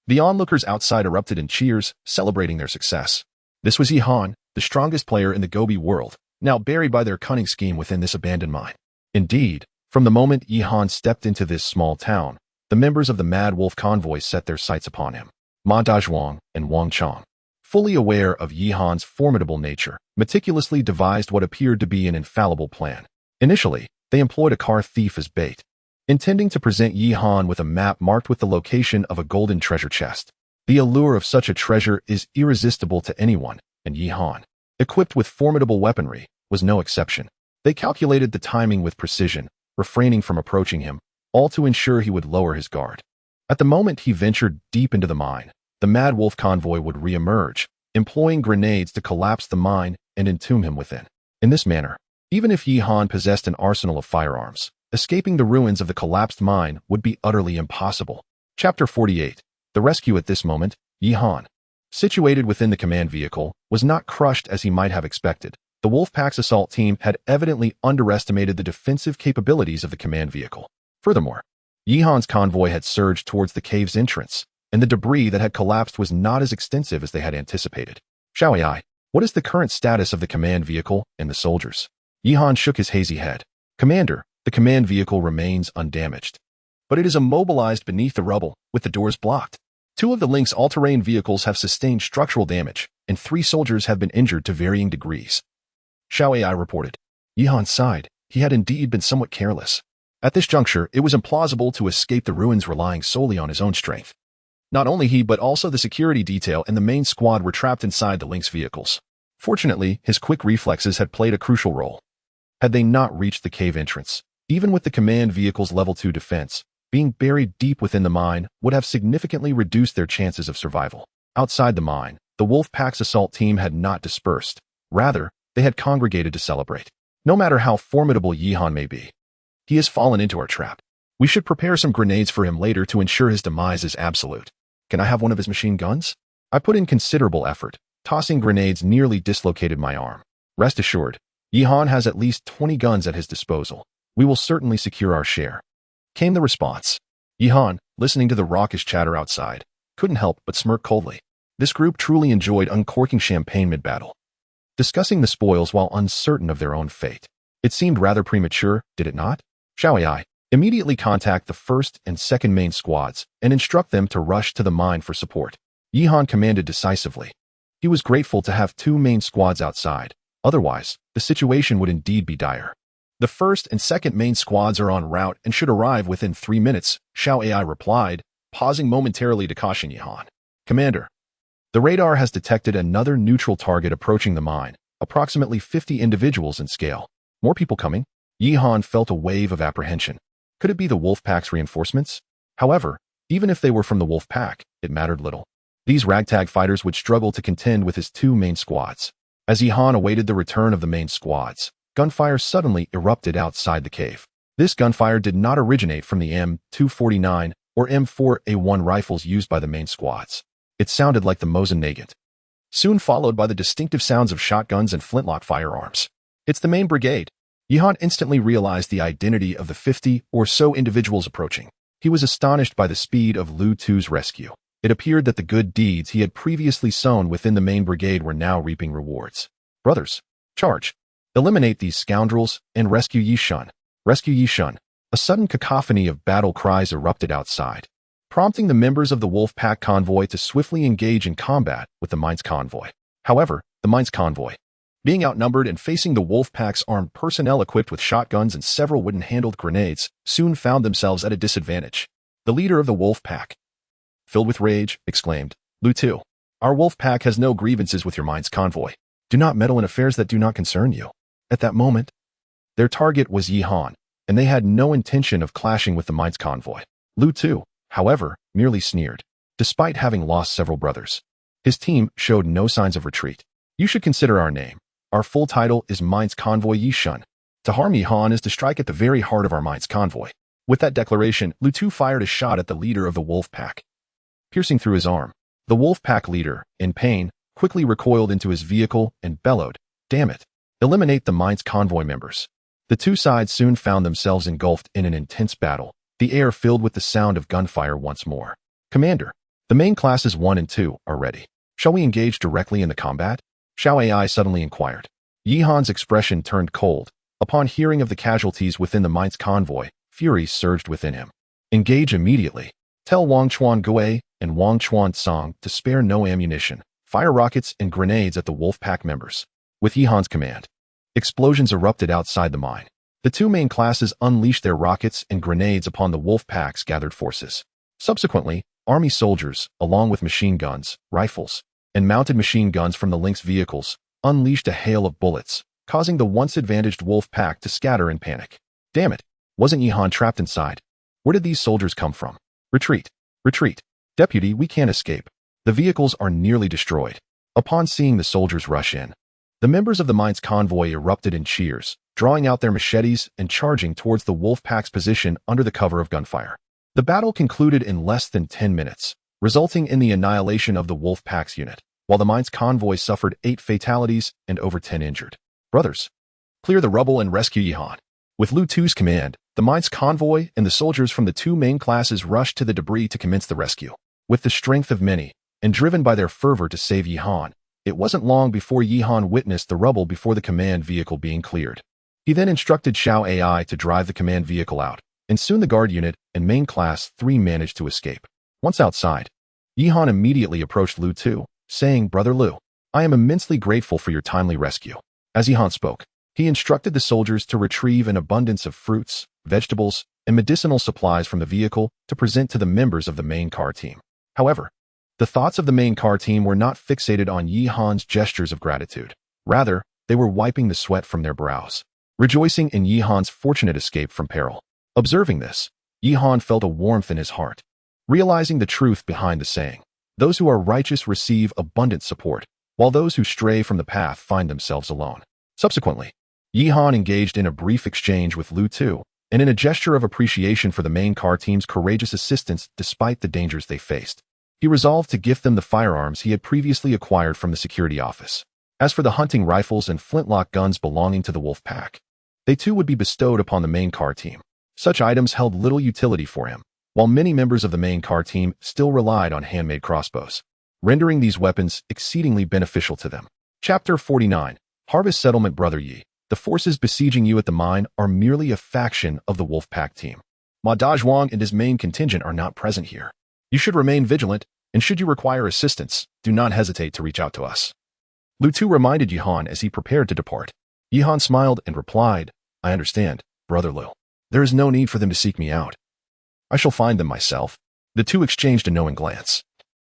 The onlookers outside erupted in cheers, celebrating their success. This was Yihan, the strongest player in the Gobi world, now buried by their cunning scheme within this abandoned mine. Indeed, from the moment Yihan stepped into this small town, the members of the Mad Wolf convoy set their sights upon him. Ma Dazhuang and Wang Chang, fully aware of Yihan's formidable nature, meticulously devised what appeared to be an infallible plan. Initially, they employed a car thief as bait, intending to present Yihan with a map marked with the location of a golden treasure chest. The allure of such a treasure is irresistible to anyone, and Yihan, equipped with formidable weaponry, was no exception. They calculated the timing with precision, refraining from approaching him, all to ensure he would lower his guard. At the moment he ventured deep into the mine, the Mad Wolf convoy would re-emerge, employing grenades to collapse the mine and entomb him within. In this manner, even if Yihan possessed an arsenal of firearms, Escaping the ruins of the collapsed mine would be utterly impossible. Chapter 48. The rescue. At this moment, Yi-Han, situated within the command vehicle, was not crushed as he might have expected. The Wolfpack's assault team had evidently underestimated the defensive capabilities of the command vehicle. Furthermore, Yi-Han's convoy had surged towards the cave's entrance, and the debris that had collapsed was not as extensive as they had anticipated. Xiaoai, what is the current status of the command vehicle and the soldiers? Yi-Han shook his hazy head. Commander, the command vehicle remains undamaged, but it is immobilized beneath the rubble, with the doors blocked. 2 of the Link's all-terrain vehicles have sustained structural damage, and 3 soldiers have been injured to varying degrees. Xiaoai reported. Yi-Han sighed. He had indeed been somewhat careless. At this juncture, it was implausible to escape the ruins relying solely on his own strength. Not only he but also the security detail and the main squad were trapped inside the Link's vehicles. Fortunately, his quick reflexes had played a crucial role. Had they not reached the cave entrance, even with the command vehicle's level 2 defense, being buried deep within the mine would have significantly reduced their chances of survival. Outside the mine, the Wolfpack's assault team had not dispersed. Rather, they had congregated to celebrate. No matter how formidable Yi-Han may be, he has fallen into our trap. We should prepare some grenades for him later to ensure his demise is absolute. Can I have one of his machine guns? I put in considerable effort. Tossing grenades nearly dislocated my arm. Rest assured, Yi-Han has at least 20 guns at his disposal. We will certainly secure our share. Came the response. Yi-Han, listening to the raucous chatter outside, couldn't help but smirk coldly. This group truly enjoyed uncorking champagne mid-battle, discussing the spoils while uncertain of their own fate. It seemed rather premature, did it not? Xiaoai, immediately contact the 1st and 2nd main squads and instruct them to rush to the mine for support. Yi-Han commanded decisively. He was grateful to have 2 main squads outside. Otherwise, the situation would indeed be dire. The 1st and 2nd main squads are en route and should arrive within 3 minutes, Xiaoai replied, pausing momentarily to caution Yi-Han. Commander, the radar has detected another neutral target approaching the mine, approximately 50 individuals in scale. More people coming? Yi-Han felt a wave of apprehension. Could it be the Wolfpack's reinforcements? However, even if they were from the Wolfpack, it mattered little. These ragtag fighters would struggle to contend with his 2 main squads. As Yi-Han awaited the return of the main squads, gunfire suddenly erupted outside the cave. This gunfire did not originate from the M249 or M4A1 rifles used by the main squads. It sounded like the Mosin Nagant, soon followed by the distinctive sounds of shotguns and flintlock firearms. It's the main brigade. Yi-Han instantly realized the identity of the 50 or so individuals approaching. He was astonished by the speed of Lu Tu's rescue. It appeared that the good deeds he had previously sown within the main brigade were now reaping rewards. Brothers, charge. Eliminate these scoundrels and rescue Yi-Shun. Rescue Yi-Shun. A sudden cacophony of battle cries erupted outside, prompting the members of the Wolfpack convoy to swiftly engage in combat with the mine's convoy. However, the mine's convoy, being outnumbered and facing the Wolfpack's armed personnel equipped with shotguns and several wooden-handled grenades, soon found themselves at a disadvantage. The leader of the Wolfpack, filled with rage, exclaimed, Lu Tu, our Wolfpack has no grievances with your mine's convoy. Do not meddle in affairs that do not concern you. At that moment, their target was Yi-Han, and they had no intention of clashing with the mine's convoy. Lu Tu, however, merely sneered. Despite having lost several brothers, his team showed no signs of retreat. You should consider our name. Our full title is Mine's Convoy Yi-Shun. To harm Yi-Han is to strike at the very heart of our mine's convoy. With that declaration, Lu Tu fired a shot at the leader of the Wolfpack, piercing through his arm. The Wolfpack leader, in pain, quickly recoiled into his vehicle and bellowed, Damn it! Eliminate the mine's convoy members. The 2 sides soon found themselves engulfed in an intense battle, the air filled with the sound of gunfire once more. Commander, the main classes 1 and 2 are ready. Shall we engage directly in the combat? Xiaoai suddenly inquired. Yi-Han's expression turned cold. Upon hearing of the casualties within the mine's convoy, fury surged within him. Engage immediately. Tell Wang Chuan Gui and Wang Chuan Song to spare no ammunition. Fire rockets and grenades at the Wolfpack members. With Yi-Han's command, explosions erupted outside the mine. The 2 main classes unleashed their rockets and grenades upon the Wolfpack's gathered forces. Subsequently, army soldiers, along with machine guns, rifles, and mounted machine guns from the Lynx vehicles, unleashed a hail of bullets, causing the once-advantaged Wolfpack to scatter in panic. Damn it! Wasn't Yi-Han trapped inside? Where did these soldiers come from? Retreat! Retreat! Deputy, we can't escape. The vehicles are nearly destroyed. Upon seeing the soldiers rush in, the members of the mine's convoy erupted in cheers, drawing out their machetes and charging towards the wolf pack's position under the cover of gunfire. The battle concluded in less than 10 minutes, resulting in the annihilation of the wolf pack's unit, while the mine's convoy suffered 8 fatalities and over 10 injured. Brothers, clear the rubble and rescue Yihan. With Lu Tu's command, the mine's convoy and the soldiers from the 2 main classes rushed to the debris to commence the rescue. With the strength of many, and driven by their fervor to save Yihan, it wasn't long before Yihan witnessed the rubble before the command vehicle being cleared. He then instructed Xiao AI to drive the command vehicle out, and soon the guard unit and main class 3 managed to escape. Once outside, Yihan immediately approached Lu Tu, saying, "Brother Lu, I am immensely grateful for your timely rescue." As Yihan spoke, he instructed the soldiers to retrieve an abundance of fruits, vegetables, and medicinal supplies from the vehicle to present to the members of the main car team. However, the thoughts of the main car team were not fixated on Yihan's gestures of gratitude. Rather, they were wiping the sweat from their brows, rejoicing in Yihan's fortunate escape from peril. Observing this, Yihan felt a warmth in his heart, realizing the truth behind the saying, "Those who are righteous receive abundant support, while those who stray from the path find themselves alone." Subsequently, Yihan engaged in a brief exchange with Lu Tu, and in a gesture of appreciation for the main car team's courageous assistance despite the dangers they faced, he resolved to gift them the firearms he had previously acquired from the security office. As for the hunting rifles and flintlock guns belonging to the wolf pack, they too would be bestowed upon the main car team. Such items held little utility for him, while many members of the main car team still relied on handmade crossbows, rendering these weapons exceedingly beneficial to them. Chapter 49. Harvest Settlement. Brother Yi, the forces besieging you at the mine are merely a faction of the wolf pack team. Ma Dazhuang and his main contingent are not present here. You should remain vigilant, and should you require assistance, do not hesitate to reach out to us. Lu Tu reminded Yihan as he prepared to depart. Yihan smiled and replied, "I understand, Brother Lu. There is no need for them to seek me out. I shall find them myself." The two exchanged a knowing glance,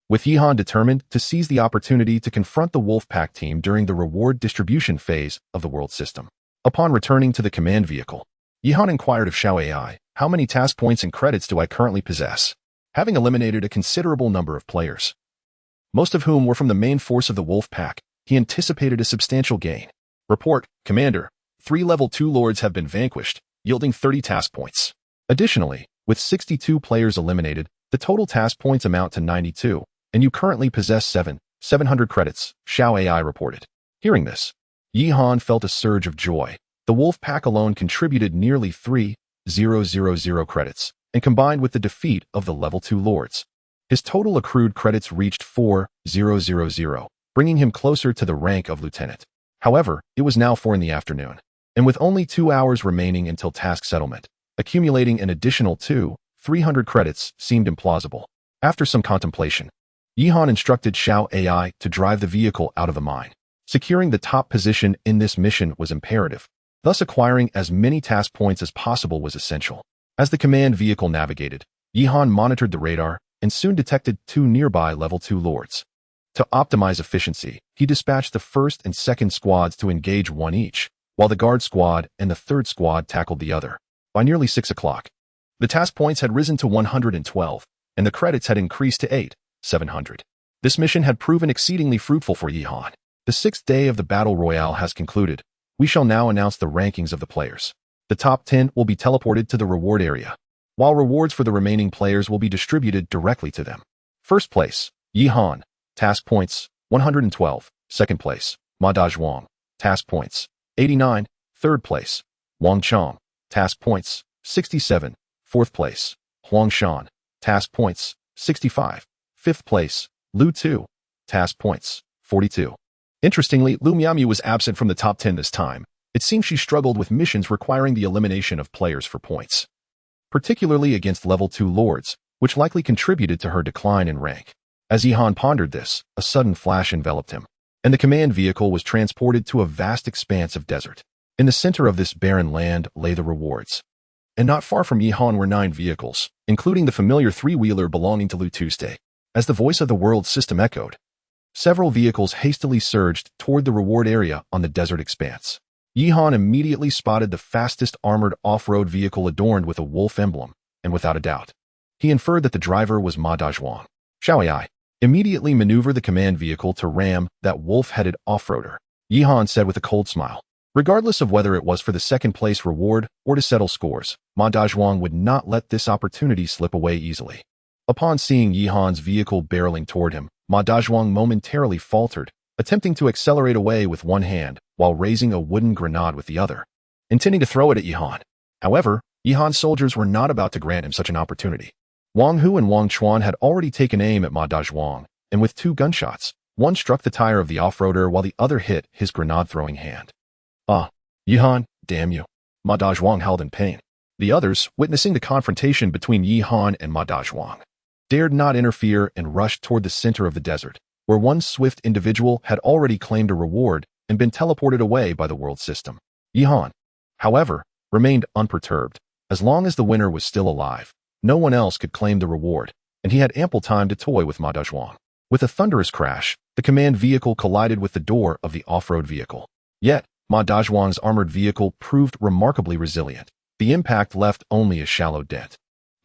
with Yihan determined to seize the opportunity to confront the wolf pack team during the reward distribution phase of the world system. Upon returning to the command vehicle, Yihan inquired of Xiao AI, "How many task points and credits do I currently possess?" Having eliminated a considerable number of players, most of whom were from the main force of the wolf pack, he anticipated a substantial gain. Report, Commander, 3 level 2 lords have been vanquished, yielding 30 task points. Additionally, with 62 players eliminated, the total task points amount to 92, and you currently possess 700 credits, Xiao AI reported. Hearing this, Yihan felt a surge of joy. The wolf pack alone contributed nearly 3,000 credits, and combined with the defeat of the level 2 lords, his total accrued credits reached 4,000, bringing him closer to the rank of lieutenant. However, it was now 4 in the afternoon, and with only 2 hours remaining until task settlement, accumulating an additional 300 credits seemed implausible. After some contemplation, Yihan instructed Xiao AI to drive the vehicle out of the mine. Securing the top position in this mission was imperative, thus acquiring as many task points as possible was essential. As the command vehicle navigated, Yihan monitored the radar and soon detected 2 nearby level 2 lords. To optimize efficiency, he dispatched the first and second squads to engage one each, while the guard squad and the third squad tackled the other. By nearly 6 o'clock, the task points had risen to 112, and the credits had increased to 8,700. This mission had proven exceedingly fruitful for Yihan. The 6th day of the Battle Royale has concluded. We shall now announce the rankings of the players. The top 10 will be teleported to the reward area, while rewards for the remaining players will be distributed directly to them. First place, Yihan, task points, 112. Second place, Ma Dazhuang, task points, 89. Third place, Wang Chong, task points, 67. Fourth place, Huang Shan, task points, 65. Fifth place, Lu Tu, task points, 42. Interestingly, Lu Miaomi was absent from the top 10 this time. It seems she struggled with missions requiring the elimination of players for points, particularly against level 2 lords, which likely contributed to her decline in rank. As Yihan pondered this, a sudden flash enveloped him, and the command vehicle was transported to a vast expanse of desert. In the center of this barren land lay the rewards, and not far from Yihan were 9 vehicles, including the familiar 3-wheeler belonging to Lu Tuesday. As the voice of the world system echoed, several vehicles hastily surged toward the reward area on the desert expanse. Yihan immediately spotted the fastest armored off-road vehicle adorned with a wolf emblem, and without a doubt, he inferred that the driver was Ma Dazhuang. Xiao AI immediately maneuvered the command vehicle to ram that wolf-headed off-roader. Yihan said with a cold smile, Regardless of whether it was for the second-place reward or to settle scores, Ma Dazhuang would not let this opportunity slip away easily. Upon seeing Yi Han's vehicle barreling toward him, Ma Dazhuang momentarily faltered, attempting to accelerate away with one hand while raising a wooden grenade with the other, intending to throw it at Yi Han. However, Yi Han's soldiers were not about to grant him such an opportunity. Wang Hu and Wang Chuan had already taken aim at Ma Dazhuang, and with 2 gunshots, one struck the tire of the off-roader while the other hit his grenade-throwing hand. Yi Han, damn you. Ma Dazhuang howled in pain. The others, witnessing the confrontation between Yi Han and Ma Dazhuang, dared not interfere and rushed toward the center of the desert, where one swift individual had already claimed a reward and been teleported away by the world system. Yi Han, however, remained unperturbed. As long as the winner was still alive, no one else could claim the reward, and he had ample time to toy with Ma Dazhuang. With a thunderous crash, the command vehicle collided with the door of the off-road vehicle. Yet, Ma Dazhuang's armored vehicle proved remarkably resilient. The impact left only a shallow dent.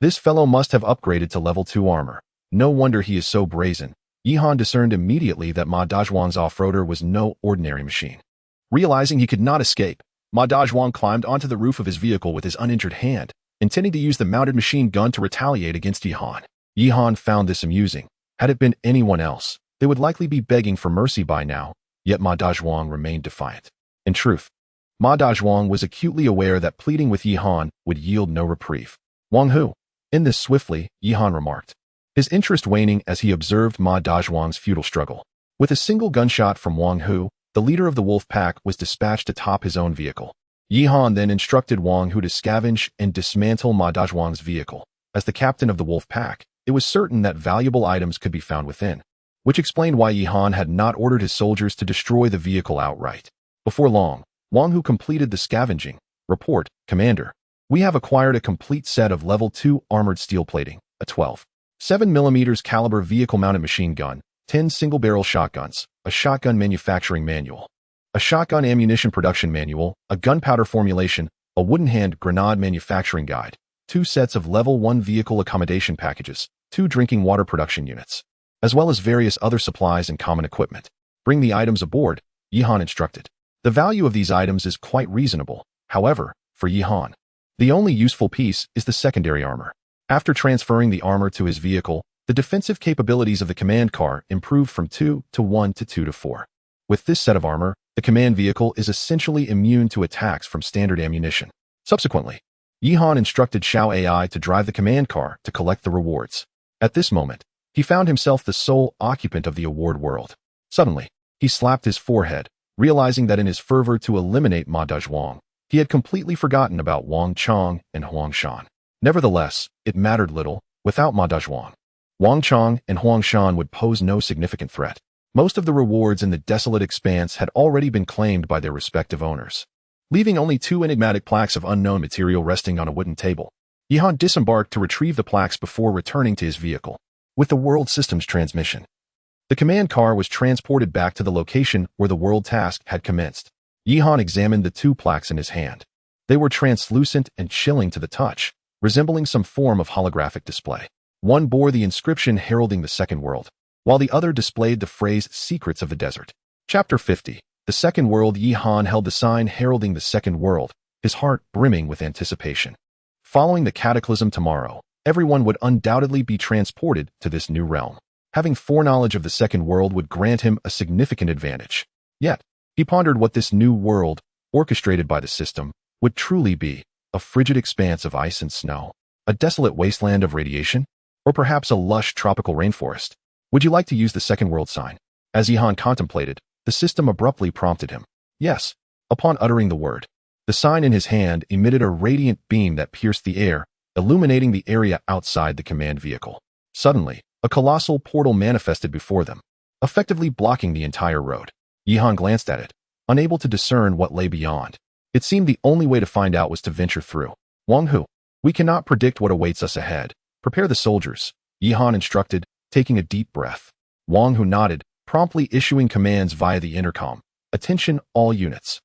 This fellow must have upgraded to level 2 armor. No wonder he is so brazen. Yi Han discerned immediately that Ma Dazhuang's off-roader was no ordinary machine. Realizing he could not escape, Ma Dazhuang climbed onto the roof of his vehicle with his uninjured hand, intending to use the mounted machine gun to retaliate against Yi Han. Yi Han found this amusing. Had it been anyone else, they would likely be begging for mercy by now, yet Ma Dazhuang remained defiant. In truth, Ma Dazhuang was acutely aware that pleading with Yi Han would yield no reprieve. Wang Hu. In this swiftly, Yi Han remarked, his interest waning as he observed Ma Dazhuang's futile struggle. With a single gunshot from Wang Hu, the leader of the wolf pack was dispatched atop his own vehicle. Yi Han then instructed Wang Hu to scavenge and dismantle Ma Dazhuang's vehicle. As the captain of the wolf pack, it was certain that valuable items could be found within, which explained why Yi Han had not ordered his soldiers to destroy the vehicle outright. Before long, Wang Hu completed the scavenging. Report, Commander. We have acquired a complete set of level 2 armored steel plating, a 12.7mm caliber vehicle-mounted machine gun, 10 single-barrel shotguns, a shotgun manufacturing manual, a shotgun ammunition production manual, a gunpowder formulation, a wooden hand grenade manufacturing guide, 2 sets of level 1 vehicle accommodation packages, 2 drinking water production units, as well as various other supplies and common equipment. Bring the items aboard, Yi Han instructed. The value of these items is quite reasonable. However, for Yi Han, the only useful piece is the secondary armor. After transferring the armor to his vehicle, the defensive capabilities of the command car improved from 2 to 1 to 2 to 4. With this set of armor, the command vehicle is essentially immune to attacks from standard ammunition. Subsequently, Yi Han instructed Xiao AI to drive the command car to collect the rewards. At this moment, he found himself the sole occupant of the award world. Suddenly, he slapped his forehead, realizing that in his fervor to eliminate Ma Dazhuang, he had completely forgotten about Wang Chong and Huang Shan. Nevertheless, it mattered little. Without Ma Dazhuang, Wang Chong and Huang Shan would pose no significant threat. Most of the rewards in the desolate expanse had already been claimed by their respective owners, leaving only 2 enigmatic plaques of unknown material resting on a wooden table. Yi Han disembarked to retrieve the plaques before returning to his vehicle. With the world system's transmission, the command car was transported back to the location where the world task had commenced. Yi Han examined the 2 plaques in his hand. They were translucent and chilling to the touch, resembling some form of holographic display. One bore the inscription heralding the second world, while the other displayed the phrase Secrets of the Desert. Chapter 50. The Second World. Yi Han held the sign heralding the second world, his heart brimming with anticipation. Following the cataclysm tomorrow, everyone would undoubtedly be transported to this new realm. Having foreknowledge of the second world would grant him a significant advantage. Yet, he pondered what this new world, orchestrated by the system, would truly be: a frigid expanse of ice and snow, a desolate wasteland of radiation, or perhaps a lush tropical rainforest. Would you like to use the second world sign? As Yi Han contemplated, the system abruptly prompted him. Yes. Upon uttering the word, the sign in his hand emitted a radiant beam that pierced the air, illuminating the area outside the command vehicle. Suddenly, a colossal portal manifested before them, effectively blocking the entire road. Yi Han glanced at it, unable to discern what lay beyond. It seemed the only way to find out was to venture through. Wang Hu, we cannot predict what awaits us ahead. Prepare the soldiers, Yi Han instructed, taking a deep breath. Wang Hu nodded, promptly issuing commands via the intercom. Attention, all units.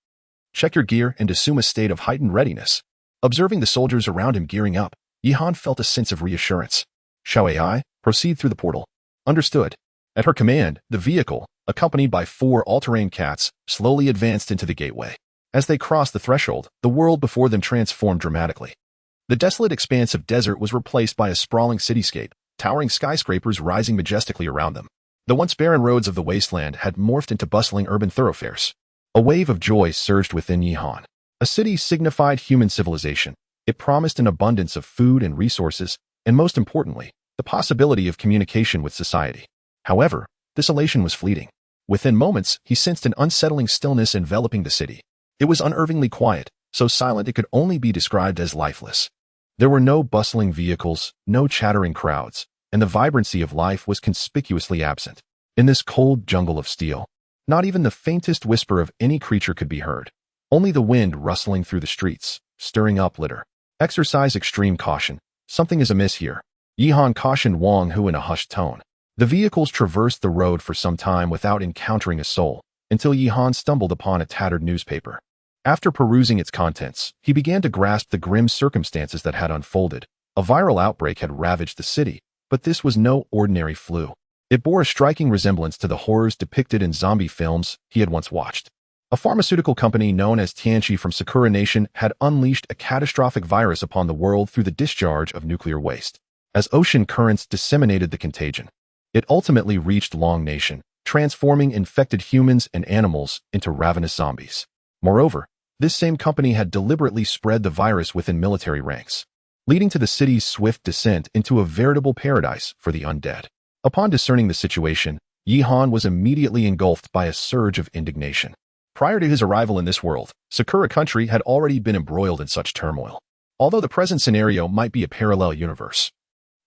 Check your gear and assume a state of heightened readiness. Observing the soldiers around him gearing up, Yi Han felt a sense of reassurance. Xiao AI, proceed through the portal. Understood. At her command, the vehicle, accompanied by 4 all-terrain cats, slowly advanced into the gateway. As they crossed the threshold, the world before them transformed dramatically. The desolate expanse of desert was replaced by a sprawling cityscape, towering skyscrapers rising majestically around them. The once barren roads of the wasteland had morphed into bustling urban thoroughfares. A wave of joy surged within Yihan. A city signified human civilization. It promised an abundance of food and resources, and most importantly, the possibility of communication with society. However, this elation was fleeting. Within moments, he sensed an unsettling stillness enveloping the city. It was unnervingly quiet, so silent it could only be described as lifeless. There were no bustling vehicles, no chattering crowds, and the vibrancy of life was conspicuously absent. In this cold jungle of steel, not even the faintest whisper of any creature could be heard. Only the wind rustling through the streets, stirring up litter. Exercise extreme caution. Something is amiss here. Yihan cautioned Wang Hu in a hushed tone. The vehicles traversed the road for some time without encountering a soul, until Yihan stumbled upon a tattered newspaper. After perusing its contents, he began to grasp the grim circumstances that had unfolded. A viral outbreak had ravaged the city, but this was no ordinary flu. It bore a striking resemblance to the horrors depicted in zombie films he had once watched. A pharmaceutical company known as Tianqi from Sakura Nation had unleashed a catastrophic virus upon the world through the discharge of nuclear waste. As ocean currents disseminated the contagion, it ultimately reached Long Nation, transforming infected humans and animals into ravenous zombies. Moreover, this same company had deliberately spread the virus within military ranks, leading to the city's swift descent into a veritable paradise for the undead. Upon discerning the situation, Yihan was immediately engulfed by a surge of indignation. Prior to his arrival in this world, Sakura Country had already been embroiled in such turmoil. Although the present scenario might be a parallel universe,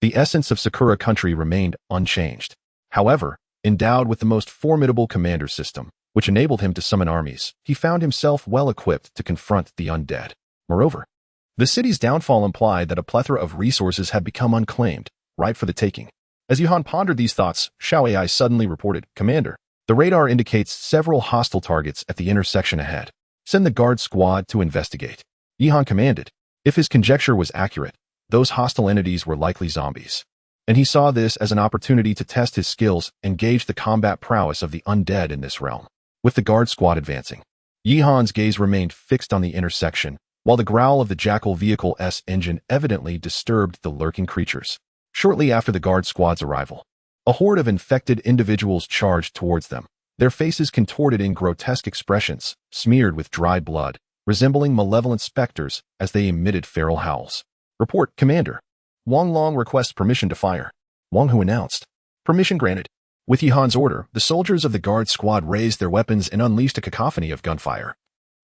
the essence of Sakura Country remained unchanged. However, endowed with the most formidable commander system, which enabled him to summon armies, he found himself well equipped to confront the undead. Moreover, the city's downfall implied that a plethora of resources had become unclaimed, ripe for the taking. As Yihan pondered these thoughts, Xiao AI suddenly reported, "Commander, the radar indicates several hostile targets at the intersection ahead. Send the guard squad to investigate." Yihan commanded. If his conjecture was accurate, those hostile entities were likely zombies, and he saw this as an opportunity to test his skills and gauge the combat prowess of the undead in this realm. With the guard squad advancing, Yihan's gaze remained fixed on the intersection, while the growl of the Jackal Vehicle's engine evidently disturbed the lurking creatures. Shortly after the guard squad's arrival, a horde of infected individuals charged towards them, their faces contorted in grotesque expressions, smeared with dried blood, resembling malevolent specters as they emitted feral howls. "Report, Commander. Wang Long requests permission to fire," Wang Hu announced. "Permission granted." With Yihan's order, the soldiers of the guard squad raised their weapons and unleashed a cacophony of gunfire,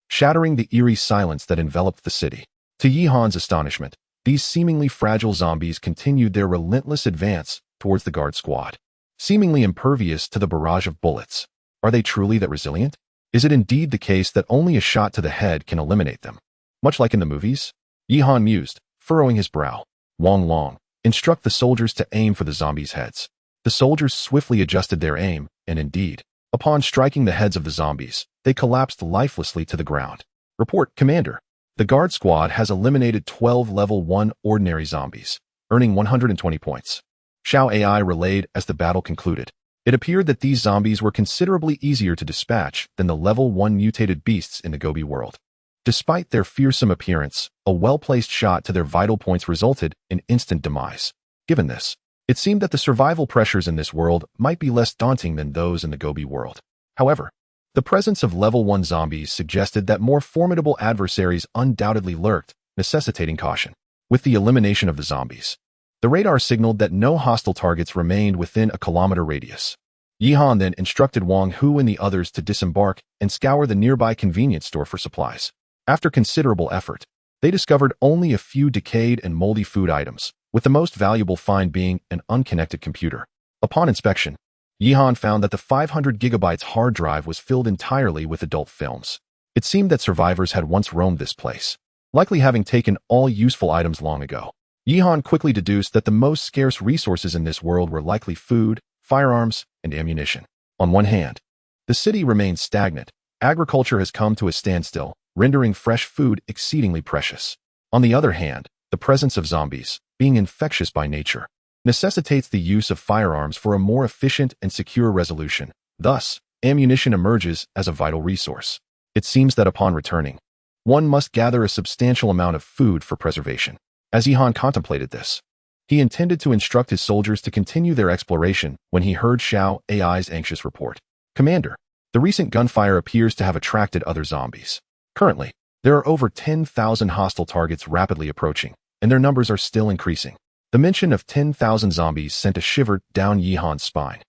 shattering the eerie silence that enveloped the city. To Yihan's astonishment, these seemingly fragile zombies continued their relentless advance towards the guard squad, seemingly impervious to the barrage of bullets. Are they truly that resilient? Is it indeed the case that only a shot to the head can eliminate them? Much like in the movies? Yihan mused, furrowing his brow. Wang Long, instruct the soldiers to aim for the zombies' heads. The soldiers swiftly adjusted their aim, and indeed, upon striking the heads of the zombies, they collapsed lifelessly to the ground. "Report, Commander. The guard squad has eliminated 12 level 1 ordinary zombies, earning 120 points." Xiao AI relayed as the battle concluded. It appeared that these zombies were considerably easier to dispatch than the level 1 mutated beasts in the Gobi world. Despite their fearsome appearance, a well-placed shot to their vital points resulted in instant demise. Given this, it seemed that the survival pressures in this world might be less daunting than those in the Gobi world. However, the presence of level 1 zombies suggested that more formidable adversaries undoubtedly lurked, necessitating caution. With the elimination of the zombies, the radar signaled that no hostile targets remained within a kilometer radius. Yihan then instructed Wang Hu and the others to disembark and scour the nearby convenience store for supplies. After considerable effort, they discovered only a few decayed and moldy food items, with the most valuable find being an unconnected computer. Upon inspection, Yihan found that the 500 gigabytes hard drive was filled entirely with adult films. It seemed that survivors had once roamed this place, likely having taken all useful items long ago. Yihan quickly deduced that the most scarce resources in this world were likely food, firearms, and ammunition. On one hand, the city remains stagnant. Agriculture has come to a standstill, rendering fresh food exceedingly precious. On the other hand, the presence of zombies, being infectious by nature, necessitates the use of firearms for a more efficient and secure resolution. Thus, ammunition emerges as a vital resource. It seems that upon returning, one must gather a substantial amount of food for preservation. As Yihan contemplated this, he intended to instruct his soldiers to continue their exploration when he heard Xiao Ai's anxious report. Commander, the recent gunfire appears to have attracted other zombies. Currently, there are over 10,000 hostile targets rapidly approaching, and their numbers are still increasing. The mention of 10,000 zombies sent a shiver down Yihan's spine.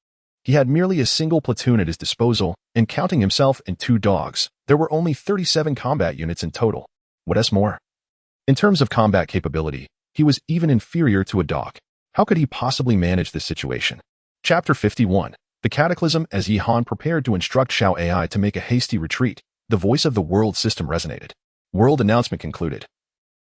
He had merely a single platoon at his disposal, and counting himself and 2 dogs, there were only 37 combat units in total. What else more? In terms of combat capability, he was even inferior to a dog. How could he possibly manage this situation? Chapter 51. The Cataclysm. As Yihan prepared to instruct Xiao Ai to make a hasty retreat, the voice of the world system resonated. World announcement concluded.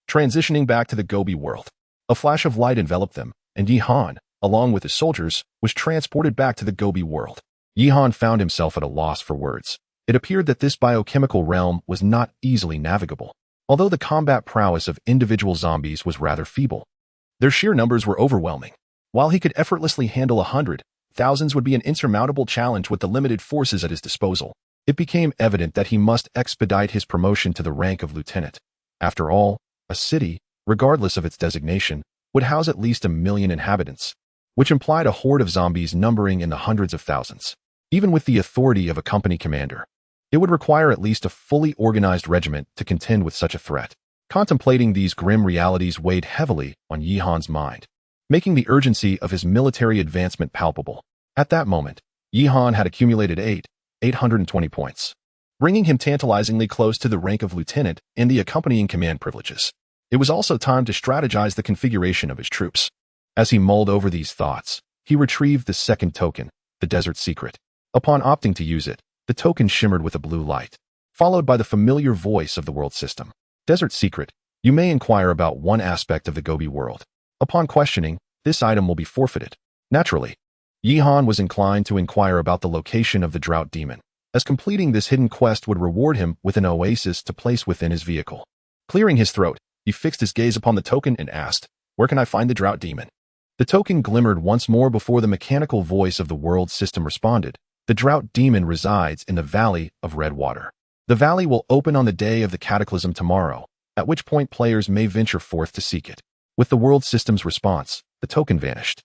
Transitioning back to the Gobi world. A flash of light enveloped them, and Yihan, along with his soldiers, was transported back to the Gobi world. Yihan found himself at a loss for words. It appeared that this biochemical realm was not easily navigable, although the combat prowess of individual zombies was rather feeble. Their sheer numbers were overwhelming. While he could effortlessly handle 100, thousands would be an insurmountable challenge with the limited forces at his disposal. It became evident that he must expedite his promotion to the rank of lieutenant. After all, a city, regardless of its designation, would house at least 1 million inhabitants, which implied a horde of zombies numbering in the hundreds of thousands. Even with the authority of a company commander, it would require at least a fully organized regiment to contend with such a threat. Contemplating these grim realities weighed heavily on Yihan's mind, making the urgency of his military advancement palpable. At that moment, Yihan had accumulated 820 points, bringing him tantalizingly close to the rank of lieutenant and the accompanying command privileges. It was also time to strategize the configuration of his troops. As he mulled over these thoughts, he retrieved the second token, the Desert Secret. Upon opting to use it, the token shimmered with a blue light, followed by the familiar voice of the world system. Desert Secret, you may inquire about one aspect of the Gobi world. Upon questioning, this item will be forfeited. Naturally, Yihan was inclined to inquire about the location of the Drought Demon, as completing this hidden quest would reward him with an oasis to place within his vehicle. Clearing his throat, he fixed his gaze upon the token and asked, "Where can I find the Drought Demon?" The token glimmered once more before the mechanical voice of the world system responded. The Drought Demon resides in the Valley of Red Water. The valley will open on the day of the Cataclysm tomorrow, at which point players may venture forth to seek it. With the world system's response, the token vanished.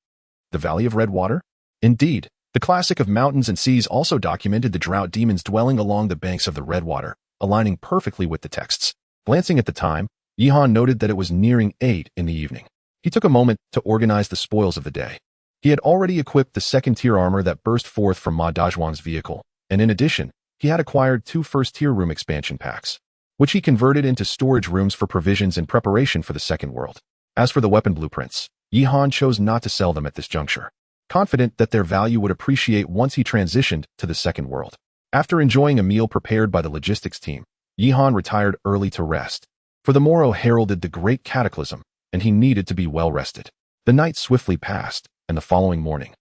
The Valley of Red Water? Indeed, the classic of mountains and seas also documented the Drought Demons dwelling along the banks of the Red Water, aligning perfectly with the texts. Glancing at the time, Yihan noted that it was nearing 8 in the evening. He took a moment to organize the spoils of the day. He had already equipped the second-tier armor that burst forth from Ma Dazhuang's vehicle, and in addition, he had acquired 2 first-tier room expansion packs, which he converted into storage rooms for provisions in preparation for the Second World. As for the weapon blueprints, Yihan chose not to sell them at this juncture, confident that their value would appreciate once he transitioned to the Second World. After enjoying a meal prepared by the logistics team, Yihan retired early to rest, for the morrow heralded the Great Cataclysm, and he needed to be well rested. The night swiftly passed, and the following morning,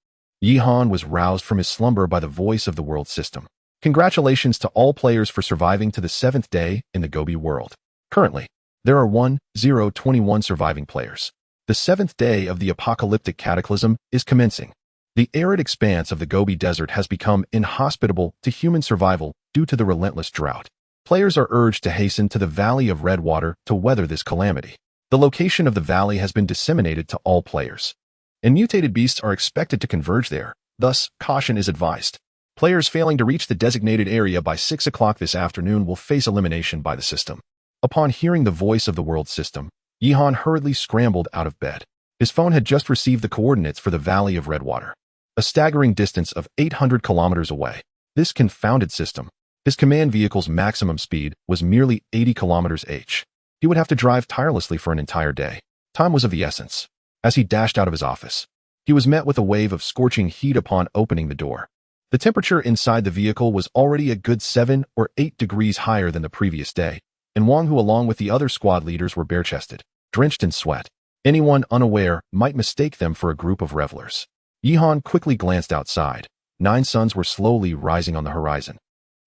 Yihan was roused from his slumber by the voice of the world system. Congratulations to all players for surviving to the 7th day in the Gobi world. Currently, there are 1021 surviving players. The 7th day of the apocalyptic cataclysm is commencing. The arid expanse of the Gobi Desert has become inhospitable to human survival due to the relentless drought. Players are urged to hasten to the Valley of Red Water to weather this calamity. The location of the valley has been disseminated to all players, and mutated beasts are expected to converge there. Thus, caution is advised. Players failing to reach the designated area by 6 o'clock this afternoon will face elimination by the system. Upon hearing the voice of the world system, Yihan hurriedly scrambled out of bed. His phone had just received the coordinates for the Valley of Red Water, a staggering distance of 800 kilometers away. This confounded system. His command vehicle's maximum speed was merely 80 kilometers/h. He would have to drive tirelessly for an entire day. Time was of the essence. As he dashed out of his office, he was met with a wave of scorching heat upon opening the door. The temperature inside the vehicle was already a good 7 or 8 degrees higher than the previous day, and Wang Hu along with the other squad leaders were bare-chested, drenched in sweat. Anyone unaware might mistake them for a group of revelers. Yihan quickly glanced outside. 9 suns were slowly rising on the horizon,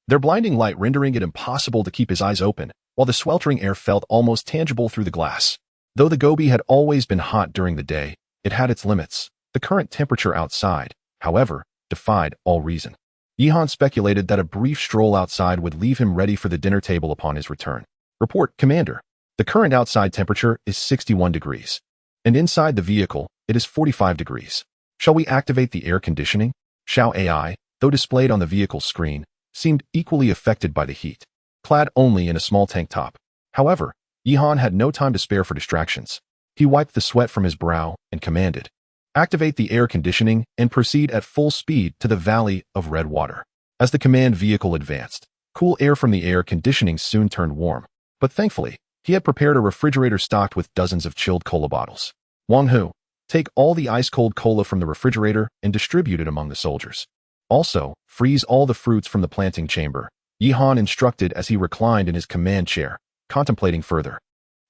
their blinding light rendering it impossible to keep his eyes open, while the sweltering air felt almost tangible through the glass. Though the Gobi had always been hot during the day, it had its limits. The current temperature outside, however, defied all reason. Yihan speculated that a brief stroll outside would leave him ready for the dinner table upon his return. Report, Commander. The current outside temperature is 61 degrees. And inside the vehicle, it is 45 degrees. Shall we activate the air conditioning? Xiao AI, though displayed on the vehicle's screen, seemed equally affected by the heat, clad only in a small tank top. However, Yihan had no time to spare for distractions. He wiped the sweat from his brow and commanded, "Activate the air conditioning and proceed at full speed to the Valley of Red Water." As the command vehicle advanced, cool air from the air conditioning soon turned warm. But thankfully, he had prepared a refrigerator stocked with dozens of chilled cola bottles. Wang Hu, take all the ice-cold cola from the refrigerator and distribute it among the soldiers. Also, freeze all the fruits from the planting chamber, Yihan instructed as he reclined in his command chair, contemplating further.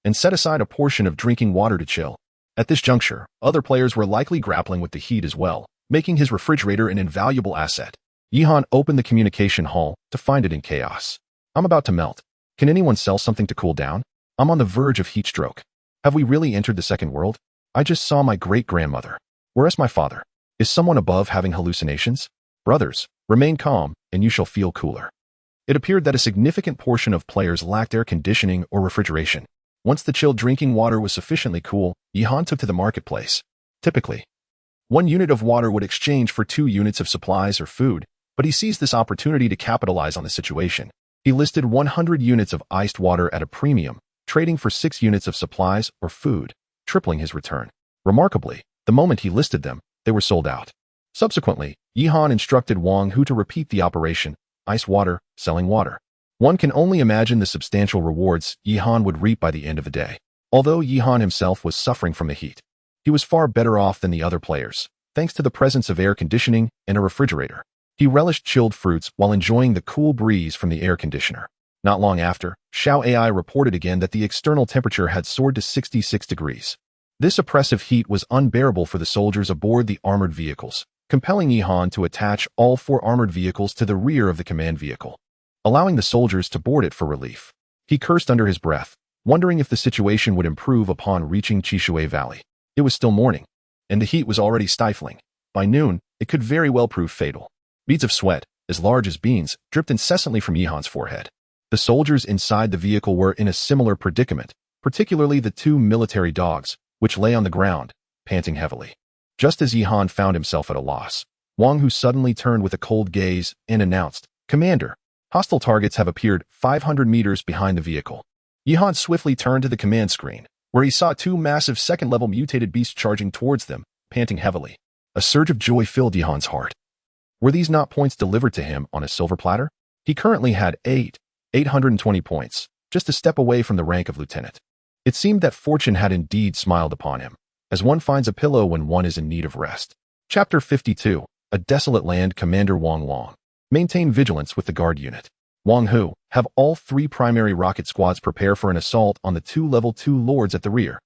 And set aside a portion of drinking water to chill. At this juncture, other players were likely grappling with the heat as well, making his refrigerator an invaluable asset. Yihan opened the communication hall to find it in chaos. "I'm about to melt. Can anyone sell something to cool down? I'm on the verge of heat stroke. Have we really entered the second world? I just saw my great-grandmother. Where's my father? Is someone above having hallucinations? Brothers, remain calm, and you shall feel cooler." It appeared that a significant portion of players lacked air conditioning or refrigeration. Once the chilled drinking water was sufficiently cool, Yihan took to the marketplace. Typically, 1 unit of water would exchange for 2 units of supplies or food, but he seized this opportunity to capitalize on the situation. He listed 100 units of iced water at a premium, trading for 6 units of supplies or food, tripling his return. Remarkably, the moment he listed them, they were sold out. Subsequently, Yihan instructed Wang Hu to repeat the operation, ice water, selling water. One can only imagine the substantial rewards Yihan would reap by the end of the day. Although Yihan himself was suffering from the heat, he was far better off than the other players, thanks to the presence of air conditioning and a refrigerator. He relished chilled fruits while enjoying the cool breeze from the air conditioner. Not long after, Xiao AI reported again that the external temperature had soared to 66 degrees. This oppressive heat was unbearable for the soldiers aboard the armored vehicles, compelling Yihan to attach all 4 armored vehicles to the rear of the command vehicle, allowing the soldiers to board it for relief. He cursed under his breath, wondering if the situation would improve upon reaching Chishui Valley. It was still morning, and the heat was already stifling. By noon, it could very well prove fatal. Beads of sweat, as large as beans, dripped incessantly from Yihan's forehead. The soldiers inside the vehicle were in a similar predicament, particularly the 2 military dogs, which lay on the ground, panting heavily. Just as Yihan found himself at a loss, Wang Hu suddenly turned with a cold gaze and announced, "Commander, hostile targets have appeared 500 meters behind the vehicle." Yihan swiftly turned to the command screen, where he saw 2 massive second-level mutated beasts charging towards them, panting heavily. A surge of joy filled Yihan's heart. Were these not points delivered to him on a silver platter? He currently had 820 points, just a step away from the rank of lieutenant. It seemed that fortune had indeed smiled upon him, as one finds a pillow when one is in need of rest. Chapter 52, A Desolate Land. Commander Wang. Maintain vigilance with the guard unit. Wang Hu, have all 3 primary rocket squads prepare for an assault on the 2 level 2 lords at the rear.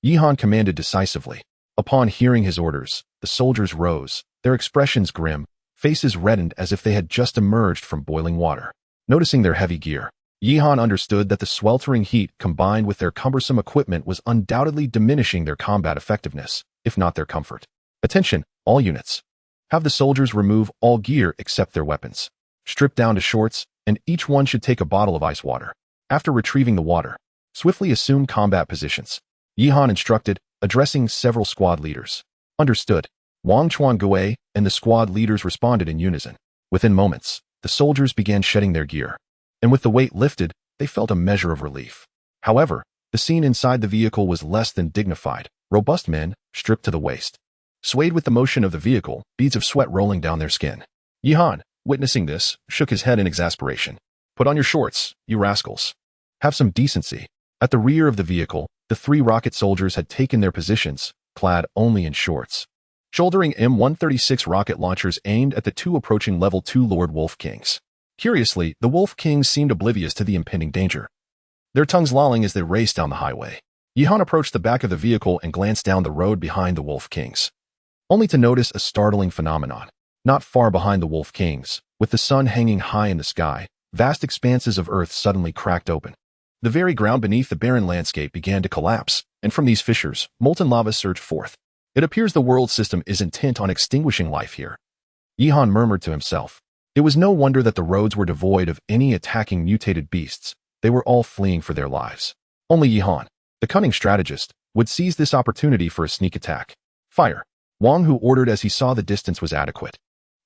Yihan commanded decisively. Upon hearing his orders, the soldiers rose, their expressions grim, faces reddened as if they had just emerged from boiling water. Noticing their heavy gear, Yihan understood that the sweltering heat combined with their cumbersome equipment was undoubtedly diminishing their combat effectiveness, if not their comfort. Attention, all units. Have the soldiers remove all gear except their weapons. Strip down to shorts, and each one should take a bottle of ice water. After retrieving the water, swiftly assume combat positions. Yihan instructed, addressing several squad leaders. Understood. Wang Chuangui and the squad leaders responded in unison. Within moments, the soldiers began shedding their gear, and with the weight lifted, they felt a measure of relief. However, the scene inside the vehicle was less than dignified. Robust men, stripped to the waist, swayed with the motion of the vehicle, beads of sweat rolling down their skin. Yihan, witnessing this, shook his head in exasperation. "Put on your shorts, you rascals. Have some decency." At the rear of the vehicle, the 3 rocket soldiers had taken their positions, clad only in shorts, shouldering M136 rocket launchers aimed at the 2 approaching level 2 Lord Wolf Kings. Curiously, the Wolf Kings seemed oblivious to the impending danger, their tongues lolling as they raced down the highway. Yihan approached the back of the vehicle and glanced down the road behind the Wolf Kings, only to notice a startling phenomenon. Not far behind the Wolf Kings, with the sun hanging high in the sky, vast expanses of earth suddenly cracked open. The very ground beneath the barren landscape began to collapse, and from these fissures, molten lava surged forth. It appears the world system is intent on extinguishing life here. Yihan murmured to himself. It was no wonder that the roads were devoid of any attacking mutated beasts. They were all fleeing for their lives. Only Yihan, the cunning strategist, would seize this opportunity for a sneak attack. Fire! Wang Hu ordered as he saw the distance was adequate.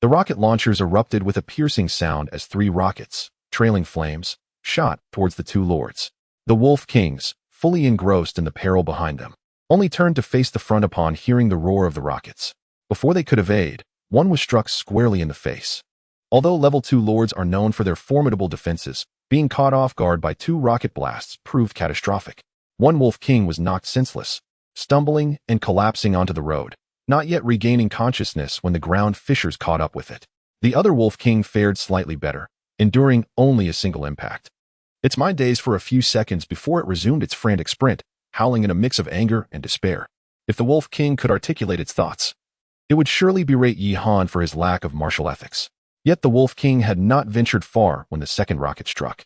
The rocket launchers erupted with a piercing sound as 3 rockets, trailing flames, shot towards the 2 lords. The Wolf Kings, fully engrossed in the peril behind them, only turned to face the front upon hearing the roar of the rockets. Before they could evade, one was struck squarely in the face. Although level 2 lords are known for their formidable defenses, being caught off guard by 2 rocket blasts proved catastrophic. One Wolf King was knocked senseless, stumbling and collapsing onto the road, not yet regaining consciousness when the ground fissures caught up with it. The other Wolf King fared slightly better, enduring only a single impact. Its mind dazed for a few seconds before it resumed its frantic sprint, howling in a mix of anger and despair. If the Wolf King could articulate its thoughts, it would surely berate Yihan for his lack of martial ethics. Yet the Wolf King had not ventured far when the second rocket struck,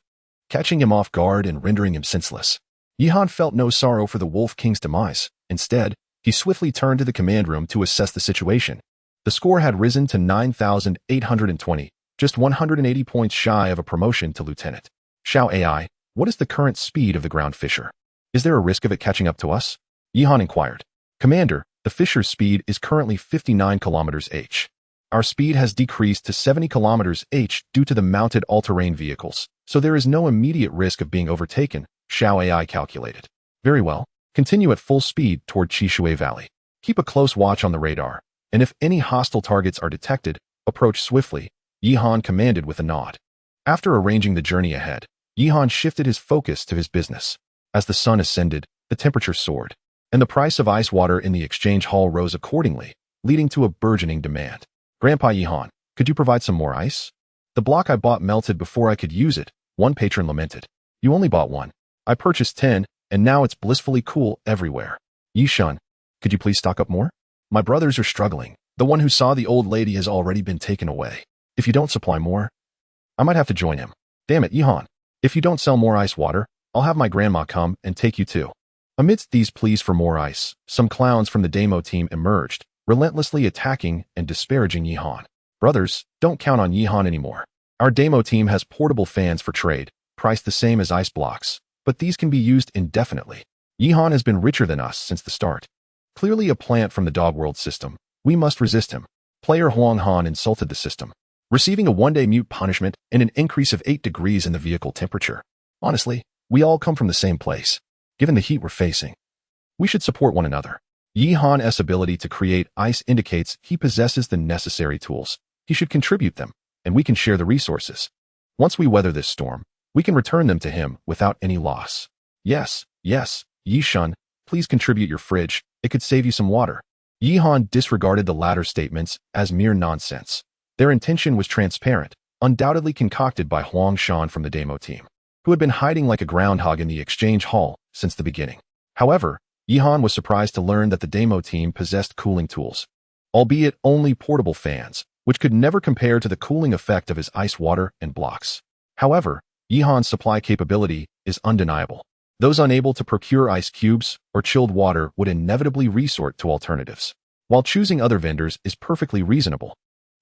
catching him off guard and rendering him senseless. Yihan felt no sorrow for the Wolf King's demise. Instead, he swiftly turned to the command room to assess the situation. The score had risen to 9,820, just 180 points shy of a promotion to lieutenant. Xiao AI, what is the current speed of the ground fissure? Is there a risk of it catching up to us? Yihan inquired. Commander, the fissure's speed is currently 59 kilometers h. Our speed has decreased to 70 kilometers h due to the mounted all-terrain vehicles, so there is no immediate risk of being overtaken, Xiao AI calculated. Very well. Continue at full speed toward Chishui Valley. Keep a close watch on the radar, and if any hostile targets are detected, approach swiftly, Yihan commanded with a nod. After arranging the journey ahead, Yihan shifted his focus to his business. As the sun ascended, the temperature soared, and the price of ice water in the exchange hall rose accordingly, leading to a burgeoning demand. Grandpa Yihan, could you provide some more ice? The block I bought melted before I could use it, one patron lamented. You only bought 1. I purchased 10, and now it's blissfully cool everywhere. Yishun, could you please stock up more? My brothers are struggling. The one who saw the old lady has already been taken away. If you don't supply more, I might have to join him. Damn it, Yihan. If you don't sell more ice water, I'll have my grandma come and take you too. Amidst these pleas for more ice, some clowns from the demo team emerged, relentlessly attacking and disparaging Yihan. Brothers, don't count on Yihan anymore. Our demo team has portable fans for trade, priced the same as ice blocks, but these can be used indefinitely. Yihan has been richer than us since the start. Clearly a plant from the Dog World system, we must resist him. Player Huang Han insulted the system, receiving a 1-day mute punishment and an increase of 8 degrees in the vehicle temperature. Honestly, we all come from the same place. Given the heat we're facing, we should support one another. Yihan's ability to create ice indicates he possesses the necessary tools. He should contribute them, and we can share the resources. Once we weather this storm, we can return them to him without any loss. Yes, Yishun, please contribute your fridge. It could save you some water. Yihan disregarded the latter statements as mere nonsense. Their intention was transparent, undoubtedly concocted by Huang Shan from the demo team, who had been hiding like a groundhog in the exchange hall since the beginning. However, Yihan was surprised to learn that the demo team possessed cooling tools, albeit only portable fans, which could never compare to the cooling effect of his ice water and blocks. However, Yihan's supply capability is undeniable. Those unable to procure ice cubes or chilled water would inevitably resort to alternatives. While choosing other vendors is perfectly reasonable,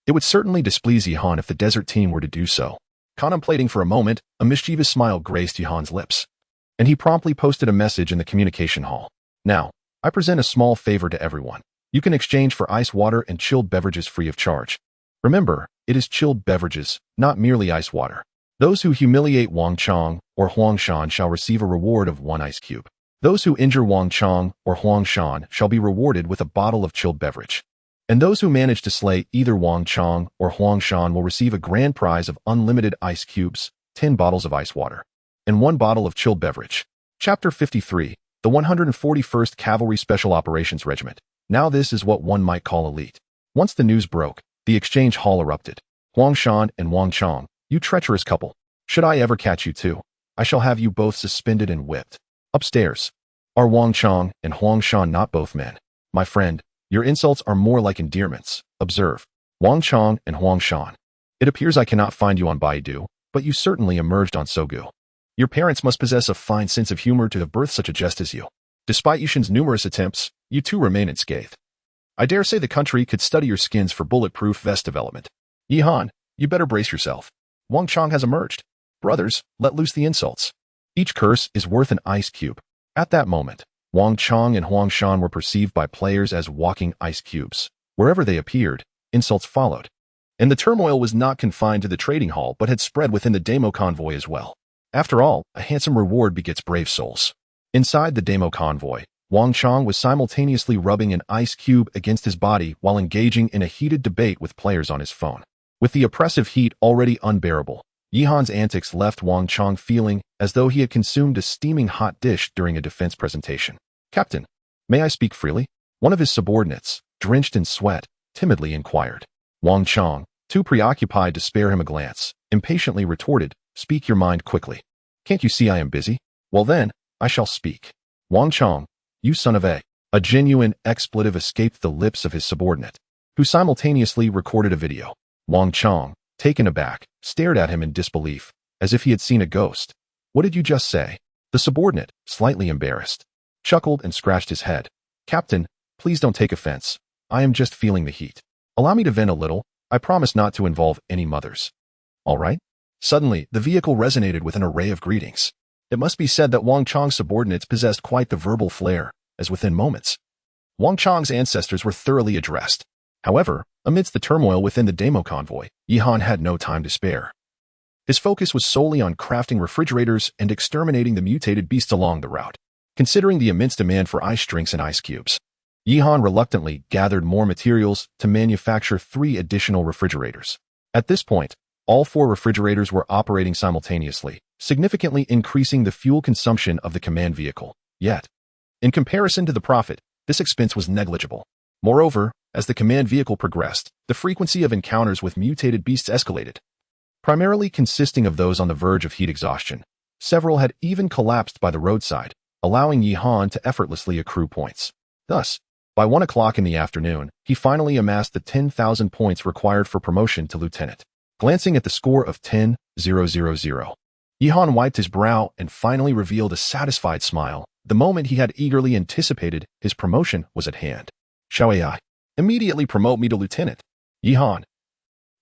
it would certainly displease Yihan if the desert team were to do so. Contemplating for a moment, a mischievous smile graced Yihan's lips, and he promptly posted a message in the communication hall. Now, I present a small favor to everyone. You can exchange for ice water and chilled beverages free of charge. Remember, it is chilled beverages, not merely ice water. Those who humiliate Wang Chang or Huang Shan shall receive a reward of 1 ice cube. Those who injure Wang Chang or Huang Shan shall be rewarded with a bottle of chilled beverage. And those who manage to slay either Wang Chang or Huang Shan will receive a grand prize of unlimited ice cubes, 10 bottles of ice water, and 1 bottle of chilled beverage. Chapter 53, the 141st Cavalry Special Operations Regiment. Now this is what one might call elite. Once the news broke, the exchange hall erupted. Huang Shan and Wang Chang, you treacherous couple. Should I ever catch you too, I shall have you both suspended and whipped. Upstairs. Are Wang Chang and Huang Shan not both men? My friend, your insults are more like endearments. Observe. Wang Chang and Huang Shan. It appears I cannot find you on Baidu, but you certainly emerged on Sogu. Your parents must possess a fine sense of humor to have birthed such a jest as you. Despite Yushin's numerous attempts, you two remain unscathed. I dare say the country could study your skins for bulletproof vest development. Yihan, You better brace yourself. Wang Chong has emerged. Brothers, let loose the insults. Each curse is worth an ice cube. At that moment, Wang Chong and Huang Shan were perceived by players as walking ice cubes. Wherever they appeared, insults followed. And the turmoil was not confined to the trading hall but had spread within the demo convoy as well. After all, a handsome reward begets brave souls. Inside the demo convoy, Wang Chong was simultaneously rubbing an ice cube against his body while engaging in a heated debate with players on his phone. With the oppressive heat already unbearable, Yihan's antics left Wang Chong feeling as though he had consumed a steaming hot dish during a defense presentation. "Captain, may I speak freely?" One of his subordinates, drenched in sweat, timidly inquired. Wang Chong, too preoccupied to spare him a glance, impatiently retorted, "Speak your mind quickly. Can't you see I am busy? Well then, I shall speak." "Wang Chong, you son of a..." A genuine expletive escaped the lips of his subordinate, who simultaneously recorded a video. Wang Chong, taken aback, stared at him in disbelief, as if he had seen a ghost. "What did you just say?" The subordinate, slightly embarrassed, chuckled and scratched his head. "Captain, please don't take offense. I am just feeling the heat. Allow me to vent a little. I promise not to involve any mothers." "All right." Suddenly, the vehicle resonated with an array of greetings. It must be said that Wang Chong's subordinates possessed quite the verbal flair, as within moments, Wang Chong's ancestors were thoroughly addressed. However, amidst the turmoil within the demo convoy, Yihan had no time to spare. His focus was solely on crafting refrigerators and exterminating the mutated beasts along the route. Considering the immense demand for ice drinks and ice cubes, Yihan reluctantly gathered more materials to manufacture 3 additional refrigerators. At this point, all 4 refrigerators were operating simultaneously, significantly increasing the fuel consumption of the command vehicle. Yet, in comparison to the profit, this expense was negligible. Moreover, as the command vehicle progressed, the frequency of encounters with mutated beasts escalated, primarily consisting of those on the verge of heat exhaustion. Several had even collapsed by the roadside, allowing Yihan to effortlessly accrue points. Thus, by 1 o'clock in the afternoon, he finally amassed the 10,000 points required for promotion to lieutenant. Glancing at the score of 10,000, Yihan wiped his brow and finally revealed a satisfied smile. The moment he had eagerly anticipated, his promotion was at hand. "Shall I immediately promote me to lieutenant?" Yihan,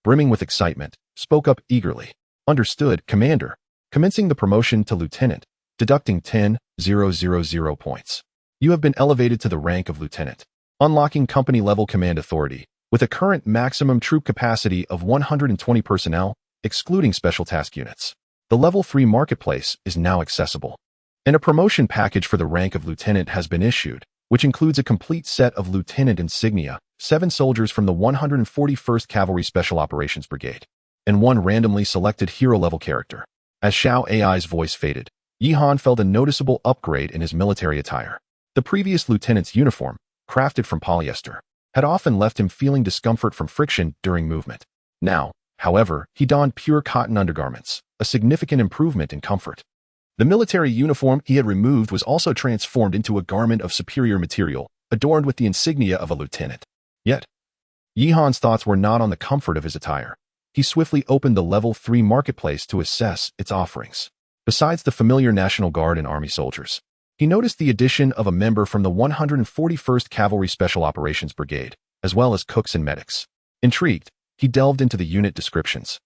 brimming with excitement, spoke up eagerly. "Understood, Commander." Commencing the promotion to lieutenant, deducting 10,000 points. You have been elevated to the rank of lieutenant, unlocking company-level command authority, with a current maximum troop capacity of 120 personnel, excluding special task units. The Level 3 marketplace is now accessible, and a promotion package for the rank of lieutenant has been issued, which includes a complete set of lieutenant insignia, 7 soldiers from the 141st Cavalry Special Operations Brigade, and 1 randomly selected hero-level character. As Xiao Ai's voice faded, Yihan felt a noticeable upgrade in his military attire. The previous lieutenant's uniform, crafted from polyester, had often left him feeling discomfort from friction during movement. Now, however, he donned pure cotton undergarments, a significant improvement in comfort. The military uniform he had removed was also transformed into a garment of superior material, adorned with the insignia of a lieutenant. Yet, Yihan's thoughts were not on the comfort of his attire. He swiftly opened the Level 3 marketplace to assess its offerings. Besides the familiar National Guard and Army soldiers, he noticed the addition of a member from the 141st Cavalry Special Operations Brigade, as well as cooks and medics. Intrigued, he delved into the unit descriptions.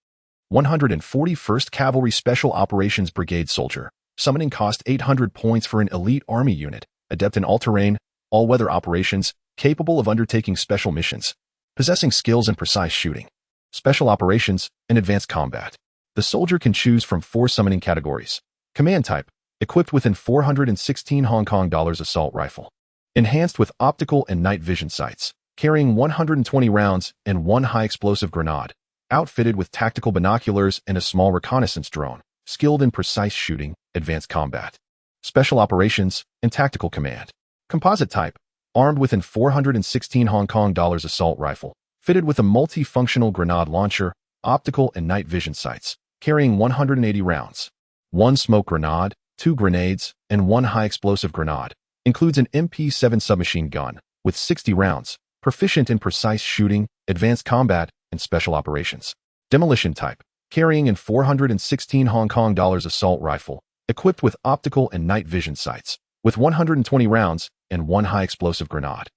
141st Cavalry Special Operations Brigade soldier. Summoning cost 800 points for an elite army unit, adept in all-terrain, all-weather operations, capable of undertaking special missions, possessing skills in precise shooting, special operations, and advanced combat. The soldier can choose from 4 summoning categories. Command type, equipped with an 416 Hong Kong dollars assault rifle, enhanced with optical and night vision sights, carrying 120 rounds and 1 high-explosive grenade, outfitted with tactical binoculars and a small reconnaissance drone, skilled in precise shooting, advanced combat, special operations, and tactical command. Composite type, armed with an 416 Hong Kong dollars assault rifle, fitted with a multifunctional grenade launcher, optical and night vision sights, carrying 180 rounds, 1 smoke grenade, 2 grenades, and 1 high-explosive grenade. Includes an MP7 submachine gun, with 60 rounds, proficient in precise shooting, advanced combat, and special operations. Demolition type, carrying an 416 Hong Kong dollars assault rifle, equipped with optical and night vision sights, with 120 rounds and 1 high-explosive grenade.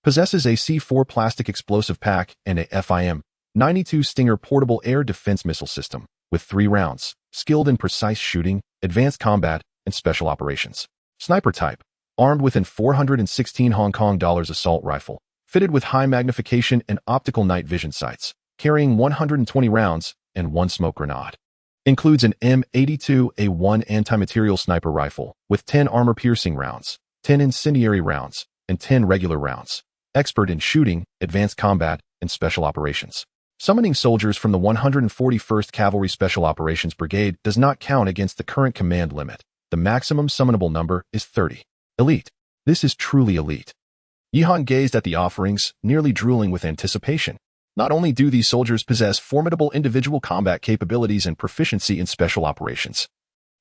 Possesses a C4 plastic explosive pack and a FIM 92 Stinger portable air defense missile system, with 3 rounds, skilled in precise shooting, advanced combat, and special operations. Sniper type, armed with an 416 Hong Kong dollars assault rifle, fitted with high magnification and optical night vision sights, carrying 120 rounds and 1 smoke grenade. Includes an M82A1 anti-material sniper rifle with 10 armor-piercing rounds, 10 incendiary rounds, and 10 regular rounds. Expert in shooting, advanced combat, and special operations. Summoning soldiers from the 141st Cavalry Special Operations Brigade does not count against the current command limit. The maximum summonable number is 30. Elite. This is truly elite. Yihan gazed at the offerings, nearly drooling with anticipation. Not only do these soldiers possess formidable individual combat capabilities and proficiency in special operations,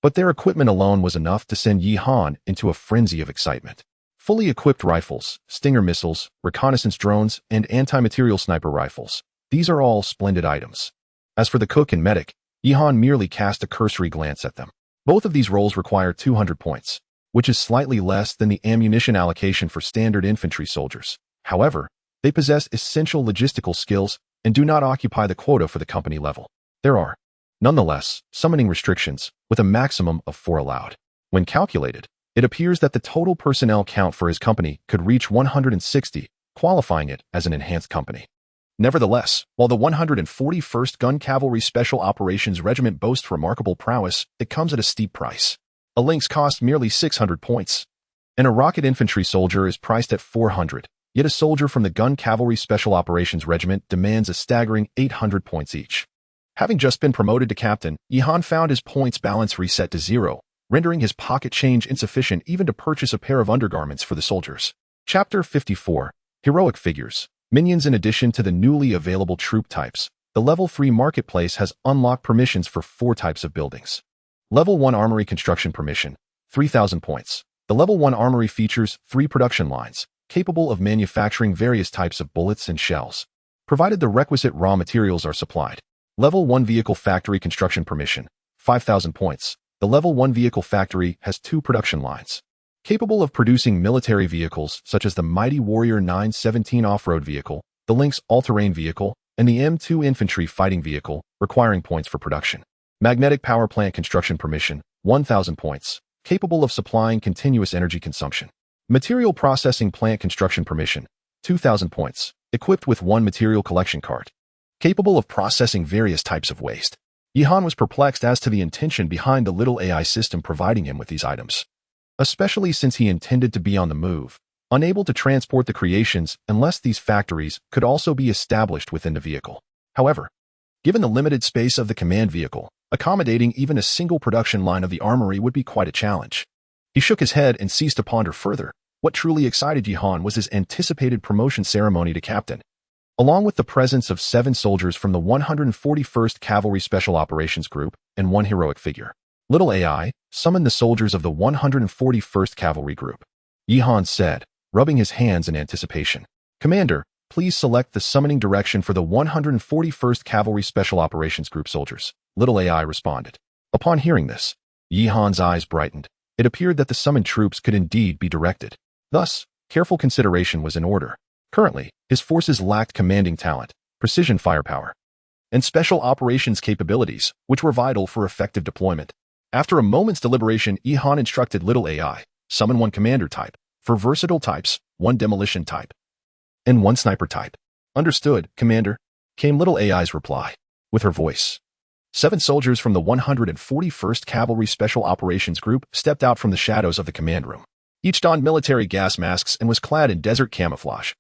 but their equipment alone was enough to send Yihan into a frenzy of excitement. Fully equipped rifles, Stinger missiles, reconnaissance drones, and anti-material sniper rifles. These are all splendid items. As for the cook and medic, Yihan merely cast a cursory glance at them. Both of these roles require 200 points, which is slightly less than the ammunition allocation for standard infantry soldiers. However, they possess essential logistical skills and do not occupy the quota for the company level. There are, nonetheless, summoning restrictions, with a maximum of 4 allowed. When calculated, it appears that the total personnel count for his company could reach 160, qualifying it as an enhanced company. Nevertheless, while the 141st Gun Cavalry Special Operations Regiment boasts remarkable prowess, it comes at a steep price. A lynx costs merely 600 points, and a rocket infantry soldier is priced at 400, yet a soldier from the Gun Cavalry Special Operations Regiment demands a staggering 800 points each. Having just been promoted to captain, Yihan found his points balance reset to 0, rendering his pocket change insufficient even to purchase a pair of undergarments for the soldiers. Chapter 54. Heroic Figures. Minions. In addition to the newly available troop types, the Level 3 Marketplace has unlocked permissions for 4 types of buildings. Level 1 Armory Construction Permission, 3,000 points. The Level 1 Armory features 3 production lines, capable of manufacturing various types of bullets and shells, provided the requisite raw materials are supplied. Level 1 Vehicle Factory Construction Permission, 5,000 points. The Level 1 Vehicle Factory has 2 production lines, capable of producing military vehicles such as the Mighty Warrior 917 off-road vehicle, the Lynx all-terrain vehicle, and the M2 infantry fighting vehicle, requiring points for production. Magnetic Power Plant Construction Permission, 1,000 points, capable of supplying continuous energy consumption. Material Processing Plant Construction Permission, 2,000 points, equipped with 1 material collection cart, capable of processing various types of waste. Yihan was perplexed as to the intention behind the little AI system providing him with these items, especially since he intended to be on the move, unable to transport the creations unless these factories could also be established within the vehicle. However, given the limited space of the command vehicle, accommodating even a single production line of the armory would be quite a challenge. He shook his head and ceased to ponder further. What truly excited Yihan was his anticipated promotion ceremony to captain, along with the presence of 7 soldiers from the 141st Cavalry Special Operations Group and 1 heroic figure. Little AI, summon the soldiers of the 141st Cavalry Group, Yihan said, rubbing his hands in anticipation. Commander, please select the summoning direction for the 141st Cavalry Special Operations Group soldiers. Little AI responded. Upon hearing this, Yihan's eyes brightened. It appeared that the summoned troops could indeed be directed. Thus, careful consideration was in order. Currently, his forces lacked commanding talent, precision firepower, and special operations capabilities, which were vital for effective deployment. After a moment's deliberation, Yihan instructed Little AI, summon 1 commander type, for versatile types, 1 demolition type, and 1 sniper type. Understood, Commander, came Little AI's reply, with her voice. 7 soldiers from the 141st Cavalry Special Operations Group stepped out from the shadows of the command room. Each donned military gas masks and was clad in desert camouflage,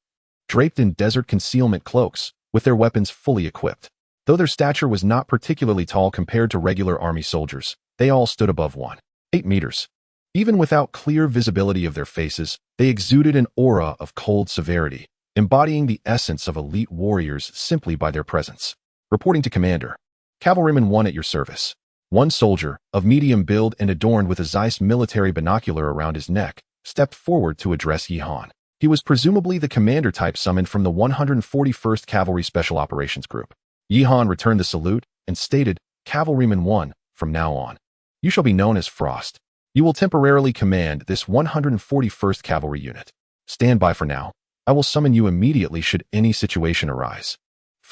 draped in desert concealment cloaks, with their weapons fully equipped. Though their stature was not particularly tall compared to regular army soldiers, they all stood above 1.8 meters. Even without clear visibility of their faces, they exuded an aura of cold severity, embodying the essence of elite warriors simply by their presence. Reporting to Commander. Cavalryman 1 at your service. 1 soldier, of medium build and adorned with a Zeiss military binocular around his neck, stepped forward to address Yihan. He was presumably the commander type summoned from the 141st Cavalry Special Operations Group. Yihan returned the salute and stated, Cavalryman 1, from now on, you shall be known as Frost. You will temporarily command this 141st Cavalry unit. Stand by for now. I will summon you immediately should any situation arise.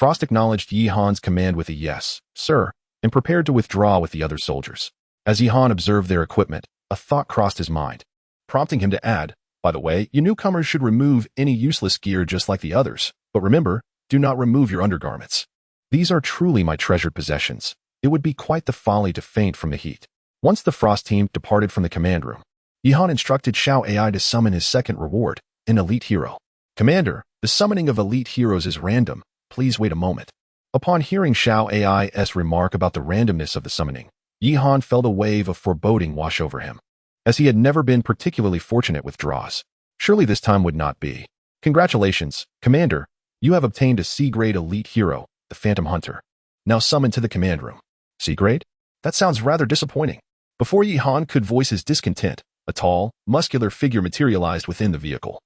Frost acknowledged Yi Han's command with a yes, sir, and prepared to withdraw with the other soldiers. As Yi Han observed their equipment, a thought crossed his mind, prompting him to add, by the way, you newcomers should remove any useless gear just like the others, but remember, do not remove your undergarments. These are truly my treasured possessions. It would be quite the folly to faint from the heat. Once the Frost team departed from the command room, Yi Han instructed Xiao AI to summon his second reward, an elite hero. Commander, the summoning of elite heroes is random. Please wait a moment. Upon hearing Xiao AI's remark about the randomness of the summoning, Yi Han felt a wave of foreboding wash over him. As he had never been particularly fortunate with draws, surely this time would not be. Congratulations, Commander. You have obtained a C-grade elite hero, the Phantom Hunter. Now summoned to the command room. C-grade? That sounds rather disappointing. Before Yi Han could voice his discontent, a tall, muscular figure materialized within the vehicle.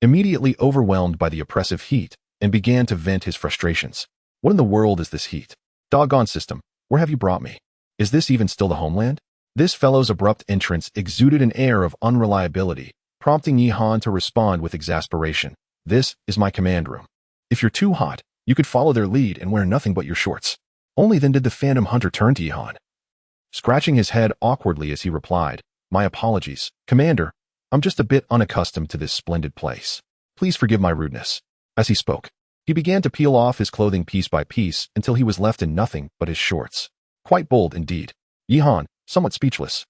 Immediately overwhelmed by the oppressive heat, and began to vent his frustrations. What in the world is this heat? Doggone system, where have you brought me? Is this even still the homeland? This fellow's abrupt entrance exuded an air of unreliability, prompting Yi Han to respond with exasperation. This is my command room. If you're too hot, you could follow their lead and wear nothing but your shorts. Only then did the Phantom Hunter turn to Yi Han, scratching his head awkwardly as he replied, my apologies, Commander. I'm just a bit unaccustomed to this splendid place. Please forgive my rudeness. As he spoke, he began to peel off his clothing piece by piece until he was left in nothing but his shorts. Quite bold indeed. Yi Han, somewhat speechless,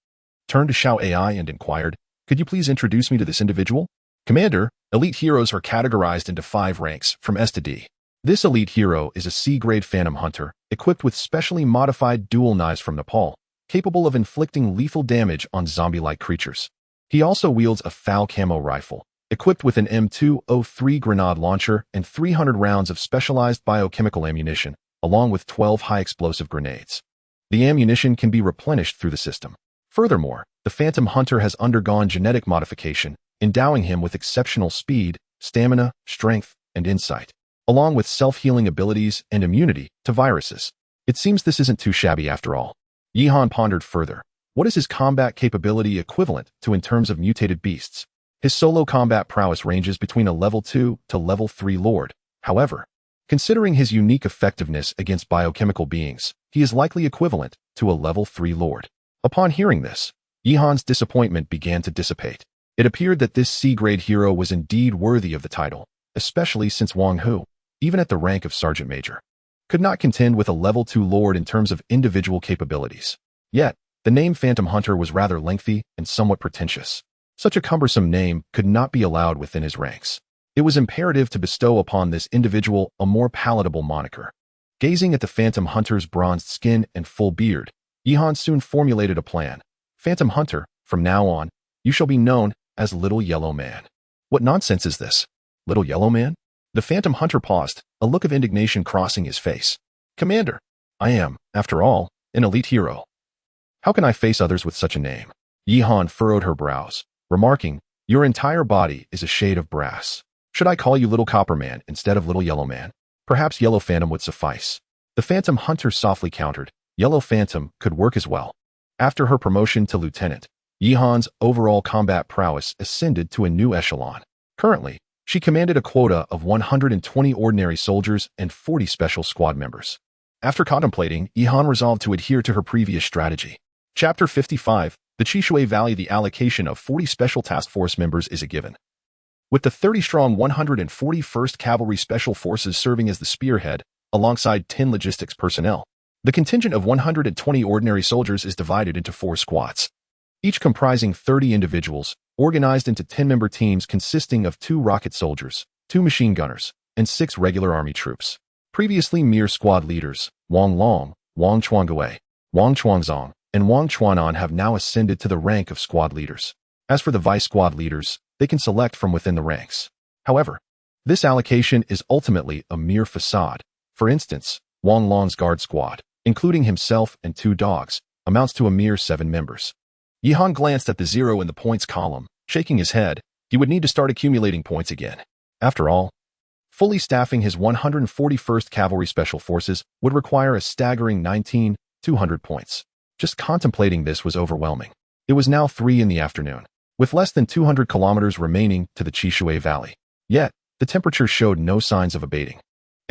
turned to Xiao AI and inquired, could you please introduce me to this individual? Commander, elite heroes are categorized into 5 ranks, from S to D. This elite hero is a C-grade Phantom Hunter, equipped with specially modified dual knives from Nepal, capable of inflicting lethal damage on zombie-like creatures. He also wields a foul camo rifle, equipped with an M203 grenade launcher and 300 rounds of specialized biochemical ammunition, along with 12 high-explosive grenades. The ammunition can be replenished through the system. Furthermore, the Phantom Hunter has undergone genetic modification, endowing him with exceptional speed, stamina, strength, and insight, along with self-healing abilities and immunity to viruses. It seems this isn't too shabby after all. Yi Han pondered further. What is his combat capability equivalent to in terms of mutated beasts? His solo combat prowess ranges between a level 2 to level 3 lord. However, considering his unique effectiveness against biochemical beings, he is likely equivalent to a level 3 lord. Upon hearing this, Yi Han's disappointment began to dissipate. It appeared that this C-grade hero was indeed worthy of the title, especially since Wang Hu, even at the rank of Sergeant Major, could not contend with a level 2 lord in terms of individual capabilities. Yet, the name Phantom Hunter was rather lengthy and somewhat pretentious. Such a cumbersome name could not be allowed within his ranks. It was imperative to bestow upon this individual a more palatable moniker. Gazing at the Phantom Hunter's bronzed skin and full beard, Yi Han soon formulated a plan. Phantom Hunter, from now on, you shall be known as Little Yellow Man. What nonsense is this? Little Yellow Man? The Phantom Hunter paused, a look of indignation crossing his face. Commander, I am, after all, an elite hero. How can I face others with such a name? Yi Han furrowed her brows, remarking, your entire body is a shade of brass. Should I call you Little Copper Man instead of Little Yellow Man? Perhaps Yellow Phantom would suffice. The Phantom Hunter softly countered, Yellow Phantom could work as well. After her promotion to lieutenant, Yi Han's overall combat prowess ascended to a new echelon. Currently, she commanded a quota of 120 ordinary soldiers and 40 special squad members. After contemplating, Yi Han resolved to adhere to her previous strategy. Chapter 55, the Chishui Valley. The allocation of 40 Special Task Force members is a given. With the 30-strong 141st Cavalry Special Forces serving as the spearhead, alongside 10 logistics personnel, the contingent of 120 ordinary soldiers is divided into 4 squads, each comprising 30 individuals, organized into 10-member teams consisting of 2 rocket soldiers, 2 machine gunners, and 6 regular army troops. Previously mere squad leaders, Wang Long, Wang Chuangwei, Wang Chuangzong, and Wang Chuanan have now ascended to the rank of squad leaders. As for the vice squad leaders, they can select from within the ranks. However, this allocation is ultimately a mere facade. For instance, Wang Long's guard squad, including himself and 2 dogs, amounts to a mere 7 members. Yi Han glanced at the 0 in the points column, shaking his head. He would need to start accumulating points again. After all, fully staffing his 141st Cavalry Special Forces would require a staggering 19,200 points. Just contemplating this was overwhelming. It was now 3 in the afternoon, with less than 200 kilometers remaining to the Chishui Valley. Yet, the temperature showed no signs of abating.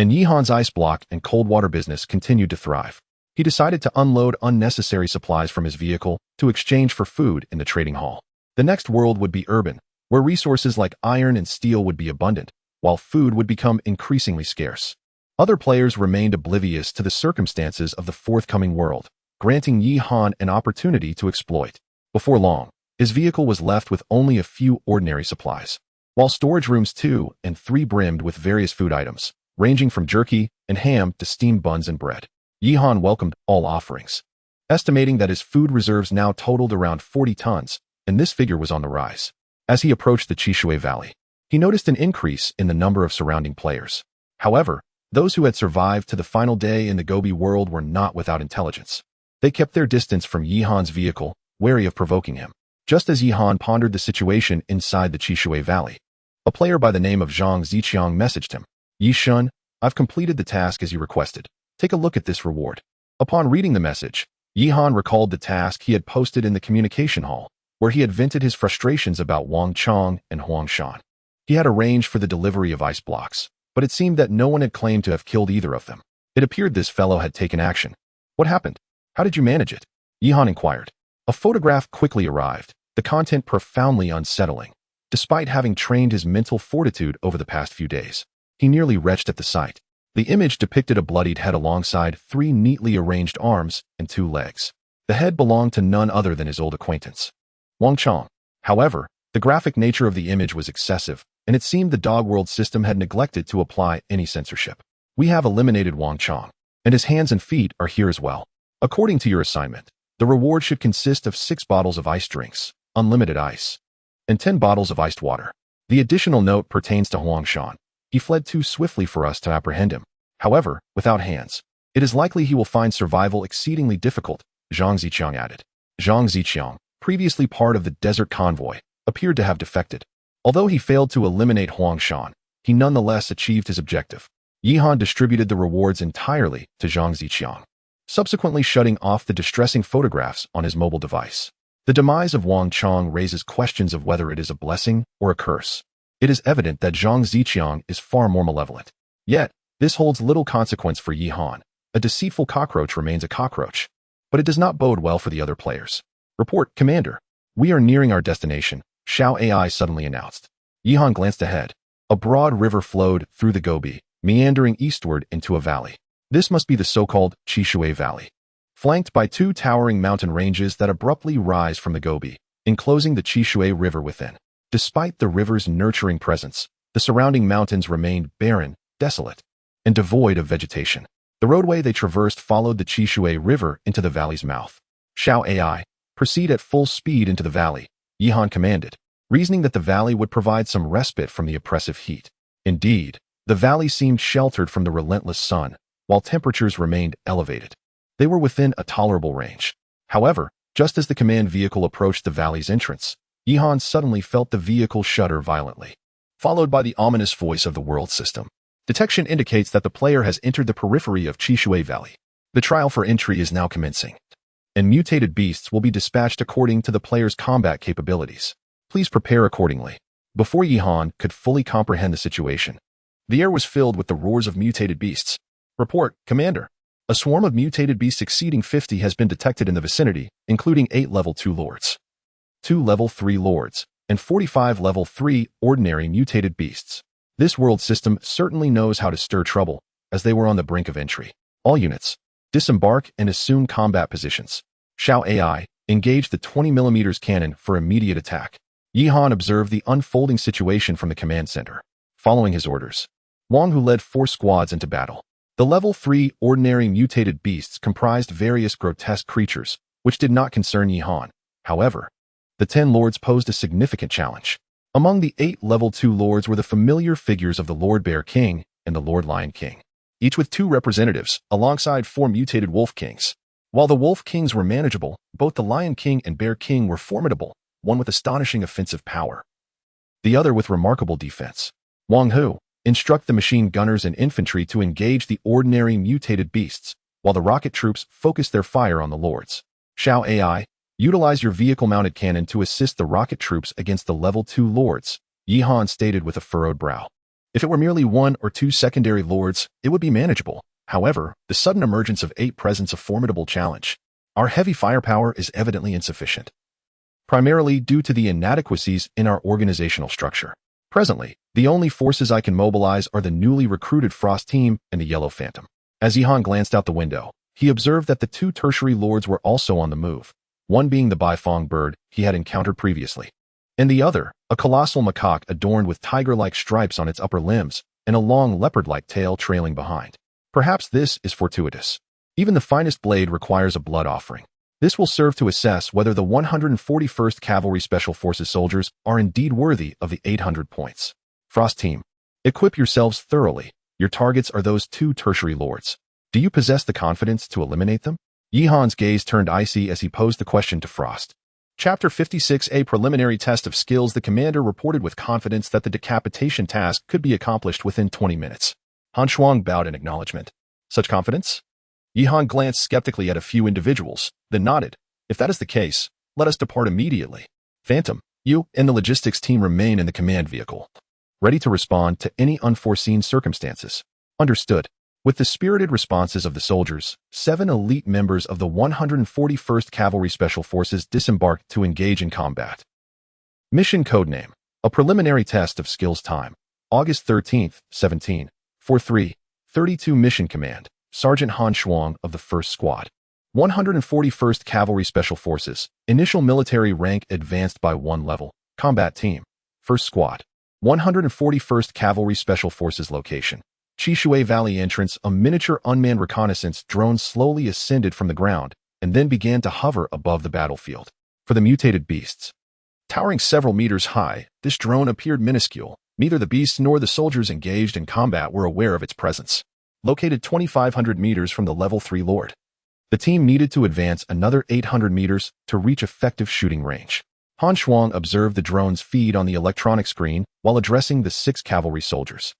and Yihan's ice block and cold water business continued to thrive. He decided to unload unnecessary supplies from his vehicle to exchange for food in the trading hall. The next world would be urban, where resources like iron and steel would be abundant, while food would become increasingly scarce. Other players remained oblivious to the circumstances of the forthcoming world, granting Yihan an opportunity to exploit. Before long, his vehicle was left with only a few ordinary supplies, while storage rooms 2 and 3 brimmed with various food items, ranging from jerky and ham to steamed buns and bread. Yihan welcomed all offerings, estimating that his food reserves now totaled around 40 tons, and this figure was on the rise. As he approached the Chishui Valley, he noticed an increase in the number of surrounding players. However, those who had survived to the final day in the Gobi world were not without intelligence. They kept their distance from Yihan's vehicle, wary of provoking him. Just as Yihan pondered the situation inside the Chishui Valley, a player by the name of Zhang Ziqiang messaged him. "Yishun, I've completed the task as you requested. Take a look at this reward." Upon reading the message, Yihan recalled the task he had posted in the communication hall, where he had vented his frustrations about Wang Chong and Huang Shan. He had arranged for the delivery of ice blocks, but it seemed that no one had claimed to have killed either of them. It appeared this fellow had taken action. "What happened? How did you manage it?" Yihan inquired. A photograph quickly arrived, the content profoundly unsettling. Despite having trained his mental fortitude over the past few days, he nearly retched at the sight. The image depicted a bloodied head alongside 3 neatly arranged arms and 2 legs. The head belonged to none other than his old acquaintance, Wang Chong. However, the graphic nature of the image was excessive, and it seemed the dog world system had neglected to apply any censorship. "We have eliminated Wang Chong, and his hands and feet are here as well. According to your assignment, the reward should consist of 6 bottles of ice drinks, unlimited ice, and 10 bottles of iced water." The additional note pertains to Huang Shan. "He fled too swiftly for us to apprehend him. However, without hands, it is likely he will find survival exceedingly difficult," Zhang Ziqiang added. Zhang Ziqiang, previously part of the desert convoy, appeared to have defected. Although he failed to eliminate Huang Shan, he nonetheless achieved his objective. Yihan distributed the rewards entirely to Zhang Ziqiang, subsequently shutting off the distressing photographs on his mobile device. The demise of Wang Chong raises questions of whether it is a blessing or a curse. It is evident that Zhang Ziqiang is far more malevolent. Yet, this holds little consequence for Yihan. A deceitful cockroach remains a cockroach. But it does not bode well for the other players. "Report, Commander. We are nearing our destination," Xiao AI suddenly announced. Yihan glanced ahead. A broad river flowed through the Gobi, meandering eastward into a valley. This must be the so-called Chishui Valley, flanked by 2 towering mountain ranges that abruptly rise from the Gobi, enclosing the Chishui River within. Despite the river's nurturing presence, the surrounding mountains remained barren, desolate, and devoid of vegetation. The roadway they traversed followed the Chishui River into the valley's mouth. "Xiao AI, proceed at full speed into the valley," Yihan commanded, reasoning that the valley would provide some respite from the oppressive heat. Indeed, the valley seemed sheltered from the relentless sun, while temperatures remained elevated. They were within a tolerable range. However, just as the command vehicle approached the valley's entrance, Yihan suddenly felt the vehicle shudder violently, followed by the ominous voice of the world system. "Detection indicates that the player has entered the periphery of Chishui Valley. The trial for entry is now commencing, and mutated beasts will be dispatched according to the player's combat capabilities. Please prepare accordingly." Before Yihan could fully comprehend the situation, the air was filled with the roars of mutated beasts. "Report, Commander. A swarm of mutated beasts exceeding 50 has been detected in the vicinity, including 8 level 2 lords, 2 level 3 lords, and 45 level 3 ordinary mutated beasts. This world system certainly knows how to stir trouble, as they were on the brink of entry. All units, disembark and assume combat positions." Xiao AI engaged the 20mm cannon for immediate attack. Yihan observed the unfolding situation from the command center. Following his orders, Wang Hu led 4 squads into battle. The level 3 ordinary mutated beasts comprised various grotesque creatures, which did not concern Yihan. However, the 10 lords posed a significant challenge. Among the 8 level 2 lords were the familiar figures of the Lord Bear King and the Lord Lion King, each with 2 representatives, alongside 4 mutated Wolf Kings. While the Wolf Kings were manageable, both the Lion King and Bear King were formidable, one with astonishing offensive power, the other with remarkable defense. Wang Hu, instruct the machine gunners and infantry to engage the ordinary mutated beasts, while the rocket troops focus their fire on the lords. Xiao AI, utilize your vehicle-mounted cannon to assist the rocket troops against the level 2 lords, Yihan stated with a furrowed brow. If it were merely one or two secondary lords, it would be manageable. However, the sudden emergence of 8 presents a formidable challenge. Our heavy firepower is evidently insufficient, primarily due to the inadequacies in our organizational structure. Presently, the only forces I can mobilize are the newly recruited Frost team and the Yellow Phantom. As Jihan glanced out the window, he observed that the 2 tertiary lords were also on the move, one being the Baifeng bird he had encountered previously, and the other, a colossal macaque adorned with tiger-like stripes on its upper limbs and a long leopard-like tail trailing behind. Perhaps this is fortuitous. Even the finest blade requires a blood offering. This will serve to assess whether the 141st Cavalry Special Forces soldiers are indeed worthy of the 800 points. Frost team, equip yourselves thoroughly. Your targets are those 2 tertiary lords. Do you possess the confidence to eliminate them? Jihan's gaze turned icy as he posed the question to Frost. Chapter 56, a preliminary test of skills. The commander reported with confidence that the decapitation task could be accomplished within 20 minutes. Han Shuang bowed in acknowledgement. Such confidence? Jihan glanced skeptically at a few individuals, then nodded. If that is the case, let us depart immediately. Phantom, you and the logistics team remain in the command vehicle, ready to respond to any unforeseen circumstances. Understood. With the spirited responses of the soldiers, 7 elite members of the 141st Cavalry Special Forces disembarked to engage in combat. Mission codename: a preliminary test of skills. Time: August 13th, 17:43. 32 Mission command: Sergeant Han Shuang of the 1st Squad. 141st Cavalry Special Forces. Initial military rank advanced by 1 level. Combat team: 1st Squad. 141st Cavalry Special Forces. Location: Chishui Valley entrance. A miniature unmanned reconnaissance drone slowly ascended from the ground and then began to hover above the battlefield. For the mutated beasts. Towering several meters high, this drone appeared minuscule. Neither the beasts nor the soldiers engaged in combat were aware of its presence. Located 2,500 meters from the level 3 lord. The team needed to advance another 800 meters to reach effective shooting range. Han Shuang observed the drone's feed on the electronic screen while addressing the 6 cavalry soldiers.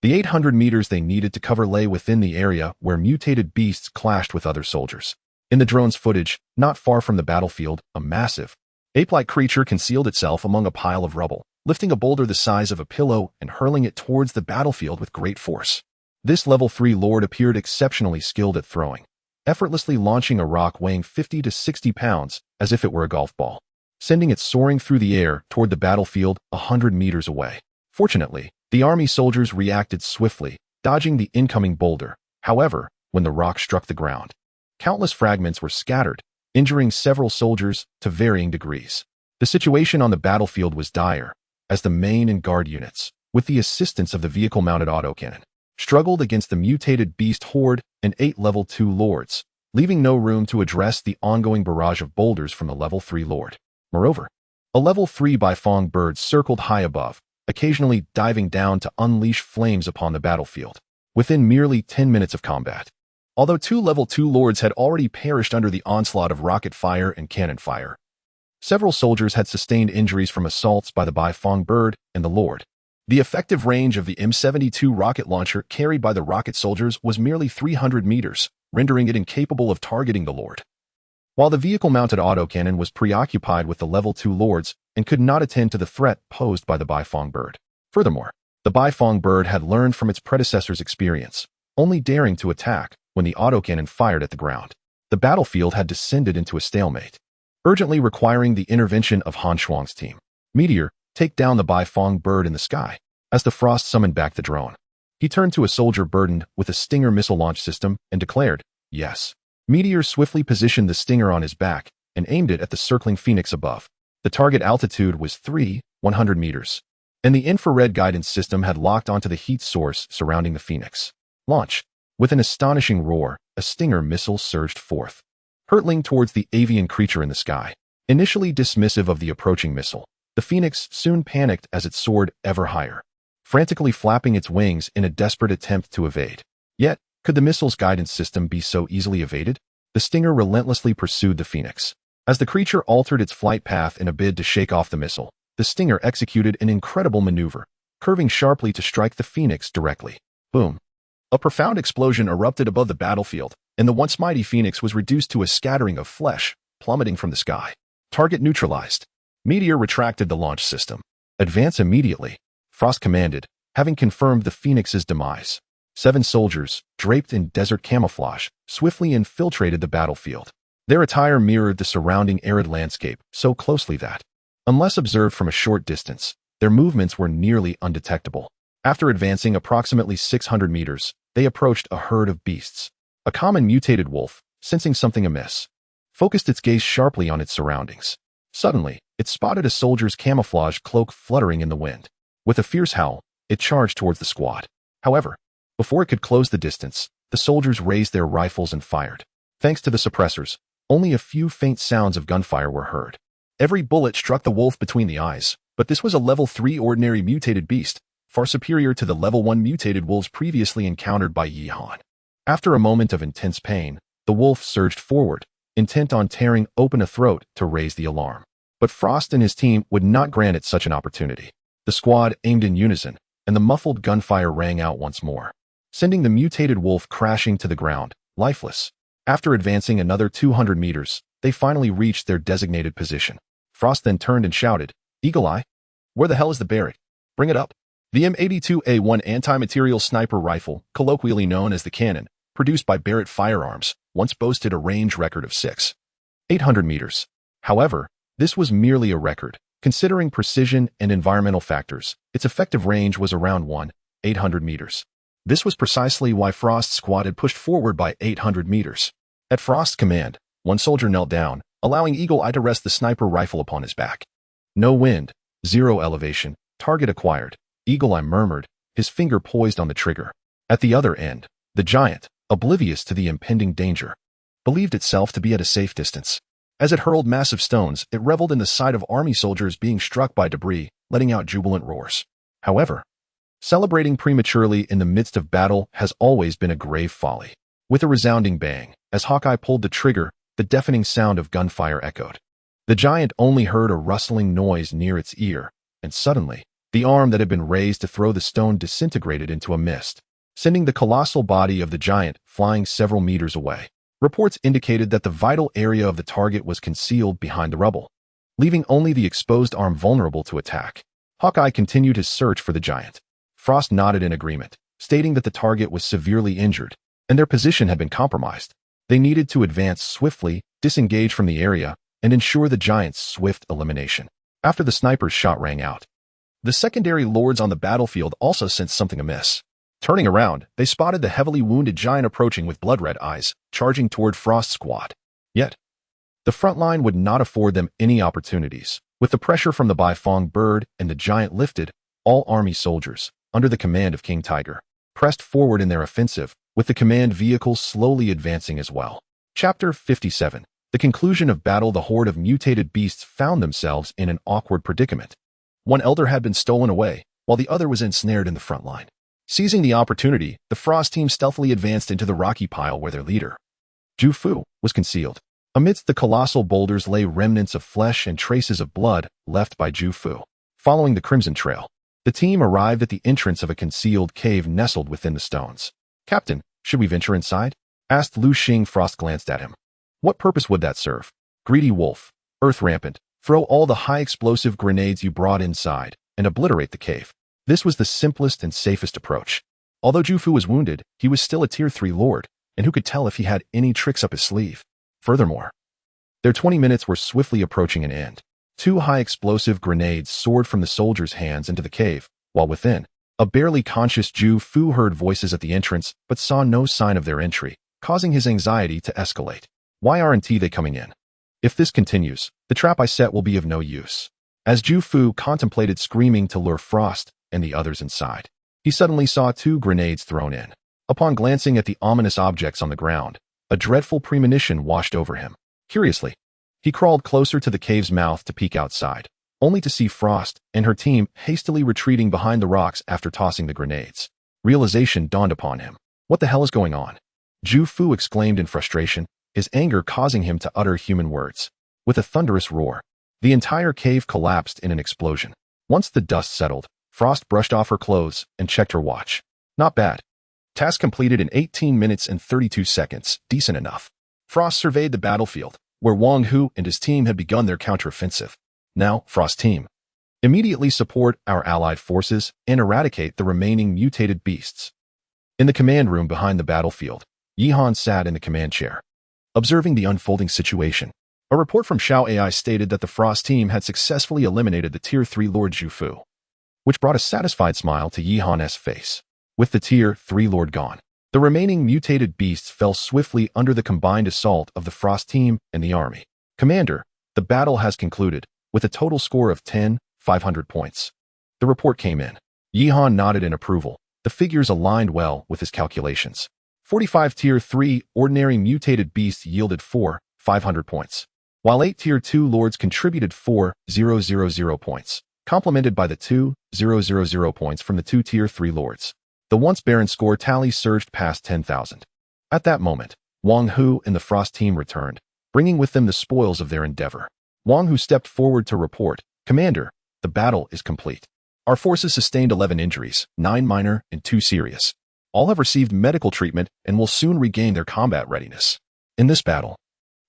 The 800 meters they needed to cover lay within the area where mutated beasts clashed with other soldiers. In the drone's footage, not far from the battlefield, a massive, ape-like creature concealed itself among a pile of rubble, lifting a boulder the size of a pillow and hurling it towards the battlefield with great force. This level 3 lord appeared exceptionally skilled at throwing, effortlessly launching a rock weighing 50 to 60 pounds as if it were a golf ball, sending it soaring through the air toward the battlefield 100 meters away. Fortunately, the army soldiers reacted swiftly, dodging the incoming boulder. However, when the rock struck the ground, countless fragments were scattered, injuring several soldiers to varying degrees. The situation on the battlefield was dire, as the main and guard units, with the assistance of the vehicle-mounted autocannon, struggled against the mutated beast horde and 8 level 2 lords, leaving no room to address the ongoing barrage of boulders from the level 3 lord. Moreover, a level 3 Baifeng bird circled high above, occasionally diving down to unleash flames upon the battlefield. Within merely 10 minutes of combat, although 2 level 2 lords had already perished under the onslaught of rocket fire and cannon fire, several soldiers had sustained injuries from assaults by the Baifeng bird and the lord. The effective range of the M72 rocket launcher carried by the rocket soldiers was merely 300 meters, rendering it incapable of targeting the lord. While the vehicle-mounted autocannon was preoccupied with the level 2 lords and could not attend to the threat posed by the Baifeng bird. Furthermore, the Baifeng bird had learned from its predecessor's experience, only daring to attack when the autocannon fired at the ground. The battlefield had descended into a stalemate, urgently requiring the intervention of Han Shuang's team. Meteor, take down the Baifeng bird in the sky. As the Frost summoned back the drone, he turned to a soldier burdened with a Stinger missile launch system and declared, yes. Meteor swiftly positioned the Stinger on his back and aimed it at the circling Phoenix above. The target altitude was 100 meters, and the infrared guidance system had locked onto the heat source surrounding the Phoenix. Launch. With an astonishing roar, a Stinger missile surged forth, hurtling towards the avian creature in the sky. Initially dismissive of the approaching missile, the Phoenix soon panicked as it soared ever higher, frantically flapping its wings in a desperate attempt to evade. Yet, could the missile's guidance system be so easily evaded? The Stinger relentlessly pursued the Phoenix. As the creature altered its flight path in a bid to shake off the missile, the Stinger executed an incredible maneuver, curving sharply to strike the Phoenix directly. Boom. A profound explosion erupted above the battlefield, and the once mighty Phoenix was reduced to a scattering of flesh, plummeting from the sky. Target neutralized. Meteor retracted the launch system. Advance immediately, Frost commanded, having confirmed the Phoenix's demise. 7 soldiers, draped in desert camouflage, swiftly infiltrated the battlefield. Their attire mirrored the surrounding arid landscape so closely that, unless observed from a short distance, their movements were nearly undetectable. After advancing approximately 600 meters, they approached a herd of beasts. A common mutated wolf, sensing something amiss, focused its gaze sharply on its surroundings. Suddenly, it spotted a soldier's camouflage cloak fluttering in the wind. With a fierce howl, it charged towards the squad. However, before it could close the distance, the soldiers raised their rifles and fired. Thanks to the suppressors, only a few faint sounds of gunfire were heard. Every bullet struck the wolf between the eyes, but this was a level 3 ordinary mutated beast, far superior to the level 1 mutated wolves previously encountered by Yihan. After a moment of intense pain, the wolf surged forward, intent on tearing open a throat to raise the alarm. But Frost and his team would not grant it such an opportunity. The squad aimed in unison, and the muffled gunfire rang out once more, sending the mutated wolf crashing to the ground, lifeless. After advancing another 200 meters, they finally reached their designated position. Frost then turned and shouted, "Eagle Eye? Where the hell is the Barrett? Bring it up." The M82A1 anti-material sniper rifle, colloquially known as the Cannon, produced by Barrett Firearms, once boasted a range record of 6,800 meters. However, this was merely a record. Considering precision and environmental factors, its effective range was around 1,800 meters. This was precisely why Frost's squad had pushed forward by 800 meters. At Frost's command, one soldier knelt down, allowing Eagle Eye to rest the sniper rifle upon his back. "No wind, 0 elevation, target acquired," Eagle Eye murmured, his finger poised on the trigger. At the other end, the giant, oblivious to the impending danger, believed itself to be at a safe distance. As it hurled massive stones, it reveled in the sight of army soldiers being struck by debris, letting out jubilant roars. However, celebrating prematurely in the midst of battle has always been a grave folly. With a resounding bang, as Hawkeye pulled the trigger, the deafening sound of gunfire echoed. The giant only heard a rustling noise near its ear, and suddenly, the arm that had been raised to throw the stone disintegrated into a mist, sending the colossal body of the giant flying several meters away. Reports indicated that the vital area of the target was concealed behind the rubble, leaving only the exposed arm vulnerable to attack. Hawkeye continued his search for the giant. Frost nodded in agreement, stating that the target was severely injured, and their position had been compromised. They needed to advance swiftly, disengage from the area, and ensure the giant's swift elimination. After the sniper's shot rang out, the secondary lords on the battlefield also sensed something amiss. Turning around, they spotted the heavily wounded giant approaching with blood-red eyes, charging toward Frost's squad. Yet, the front line would not afford them any opportunities. With the pressure from the Baifeng bird and the giant lifted, all army soldiers, under the command of King Tiger, pressed forward in their offensive, with the command vehicles slowly advancing as well. Chapter 57. The conclusion of battle. The horde of mutated beasts found themselves in an awkward predicament. One elder had been stolen away, while the other was ensnared in the front line. Seizing the opportunity, the Frost team stealthily advanced into the rocky pile where their leader, Zhu Fu, was concealed. Amidst the colossal boulders lay remnants of flesh and traces of blood left by Zhu Fu. Following the Crimson Trail, the team arrived at the entrance of a concealed cave nestled within the stones. "Captain, should we venture inside?" asked Lu Xing. Frost glanced at him. "What purpose would that serve? Greedy wolf, earth rampant, throw all the high-explosive grenades you brought inside and obliterate the cave." This was the simplest and safest approach. Although Zhu Fu was wounded, he was still a Tier 3 lord, and who could tell if he had any tricks up his sleeve. Furthermore, their 20 minutes were swiftly approaching an end. 2 high-explosive grenades soared from the soldiers' hands into the cave, while within, a barely conscious Zhu Fu heard voices at the entrance but saw no sign of their entry, causing his anxiety to escalate. Why aren't they coming in? If this continues, the trap I set will be of no use. As Zhu Fu contemplated screaming to lure Frost and the others inside, he suddenly saw 2 grenades thrown in. Upon glancing at the ominous objects on the ground, a dreadful premonition washed over him. Curiously, he crawled closer to the cave's mouth to peek outside, only to see Frost and her team hastily retreating behind the rocks after tossing the grenades. Realization dawned upon him. What the hell is going on? Zhu Fu exclaimed in frustration, his anger causing him to utter human words. With a thunderous roar, the entire cave collapsed in an explosion. Once the dust settled, Frost brushed off her clothes and checked her watch. Not bad. Task completed in 18 minutes and 32 seconds. Decent enough. Frost surveyed the battlefield, where Wang Hu and his team had begun their counteroffensive. Now, Frost's team Immediately support our allied forces and eradicate the remaining mutated beasts. In the command room behind the battlefield, Yihan sat in the command chair, observing the unfolding situation. A report from Xiao AI stated that the Frost team had successfully eliminated the Tier 3 Lord Zhufu, which brought a satisfied smile to Yihan's face. With the Tier 3 Lord gone, the remaining mutated beasts fell swiftly under the combined assault of the Frost team and the army. Commander, the battle has concluded, with a total score of 10,500 points. The report came in. Yihan nodded in approval. The figures aligned well with his calculations. 45 Tier 3 ordinary mutated beasts yielded 4,500 points, while 8 Tier 2 Lords contributed 4,000 points, complemented by the 2,000 points from the 2 Tier 3 Lords. The once barren score tally surged past 10,000. At that moment, Wang Hu and the Frost team returned, bringing with them the spoils of their endeavor. Wang Hu stepped forward to report, "Commander, the battle is complete. Our forces sustained 11 injuries, 9 minor and 2 serious. All have received medical treatment and will soon regain their combat readiness. In this battle,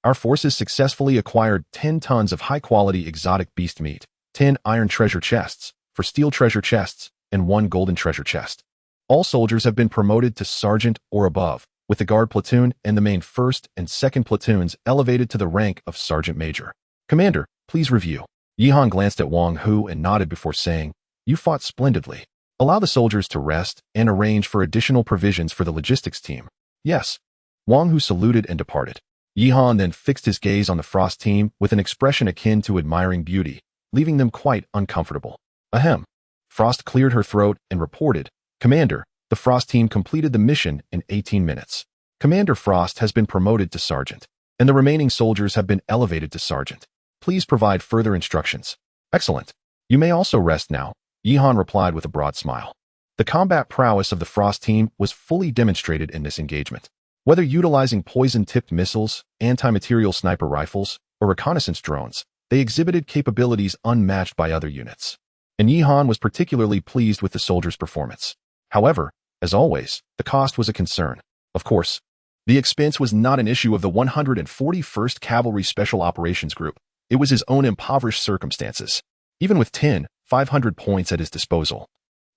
our forces successfully acquired 10 tons of high-quality exotic beast meat, 10 iron treasure chests, for steel treasure chests, and 1 golden treasure chest. All soldiers have been promoted to sergeant or above, with the guard platoon and the main 1st and 2nd platoons elevated to the rank of sergeant major. Commander, please review." Yihan glanced at Wang Hu and nodded before saying, "You fought splendidly. Allow the soldiers to rest and arrange for additional provisions for the logistics team." "Yes." Wang Hu saluted and departed. Yihan then fixed his gaze on the Frost team with an expression akin to admiring beauty, leaving them quite uncomfortable. Ahem. Frost cleared her throat and reported, "Commander, the Frost team completed the mission in 18 minutes. Commander Frost has been promoted to sergeant, and the remaining soldiers have been elevated to sergeant. Please provide further instructions." "Excellent. You may also rest now," Yihan replied with a broad smile. The combat prowess of the Frost team was fully demonstrated in this engagement. Whether utilizing poison-tipped missiles, anti-material sniper rifles, or reconnaissance drones, they exhibited capabilities unmatched by other units. And Yihan was particularly pleased with the soldiers' performance. However, as always, the cost was a concern. Of course, the expense was not an issue of the 141st Cavalry Special Operations Group. It was his own impoverished circumstances. Even with 10,500 points at his disposal,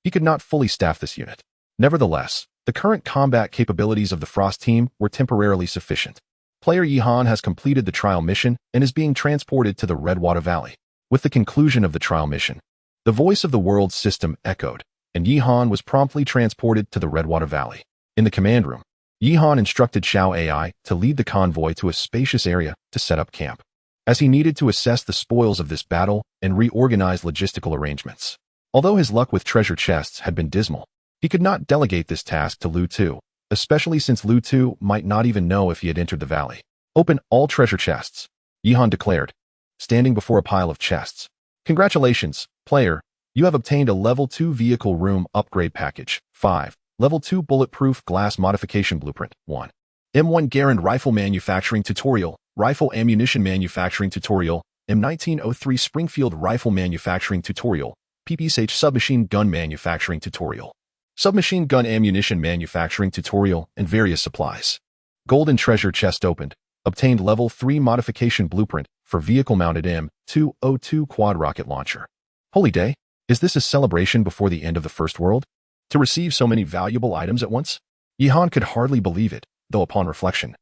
he could not fully staff this unit. Nevertheless, the current combat capabilities of the Frost team were temporarily sufficient. Player Yihan has completed the trial mission and is being transported to the Redwater Valley. With the conclusion of the trial mission, the voice of the world system echoed, and Yihan was promptly transported to the Redwater Valley. In the command room, Yihan instructed Xiao AI to lead the convoy to a spacious area to set up camp, as he needed to assess the spoils of this battle and reorganize logistical arrangements. Although his luck with treasure chests had been dismal, he could not delegate this task to Lu Tu, especially since Lu Tu might not even know if he had entered the valley. "Open all treasure chests," Yihan declared, standing before a pile of chests. "Congratulations, player. You have obtained a Level 2 Vehicle Room Upgrade Package. 5. Level 2 Bulletproof Glass Modification Blueprint. 1. M1 Garand Rifle Manufacturing Tutorial, Rifle Ammunition Manufacturing Tutorial, M1903 Springfield Rifle Manufacturing Tutorial, PPSH Submachine Gun Manufacturing Tutorial, Submachine Gun Ammunition Manufacturing Tutorial, and various supplies. Golden Treasure Chest opened. Obtained Level 3 Modification Blueprint for Vehicle-Mounted M202 Quad Rocket Launcher. Holy day! Is this a celebration before the end of the First World? To receive so many valuable items at once? Yihan could hardly believe it, though upon reflection,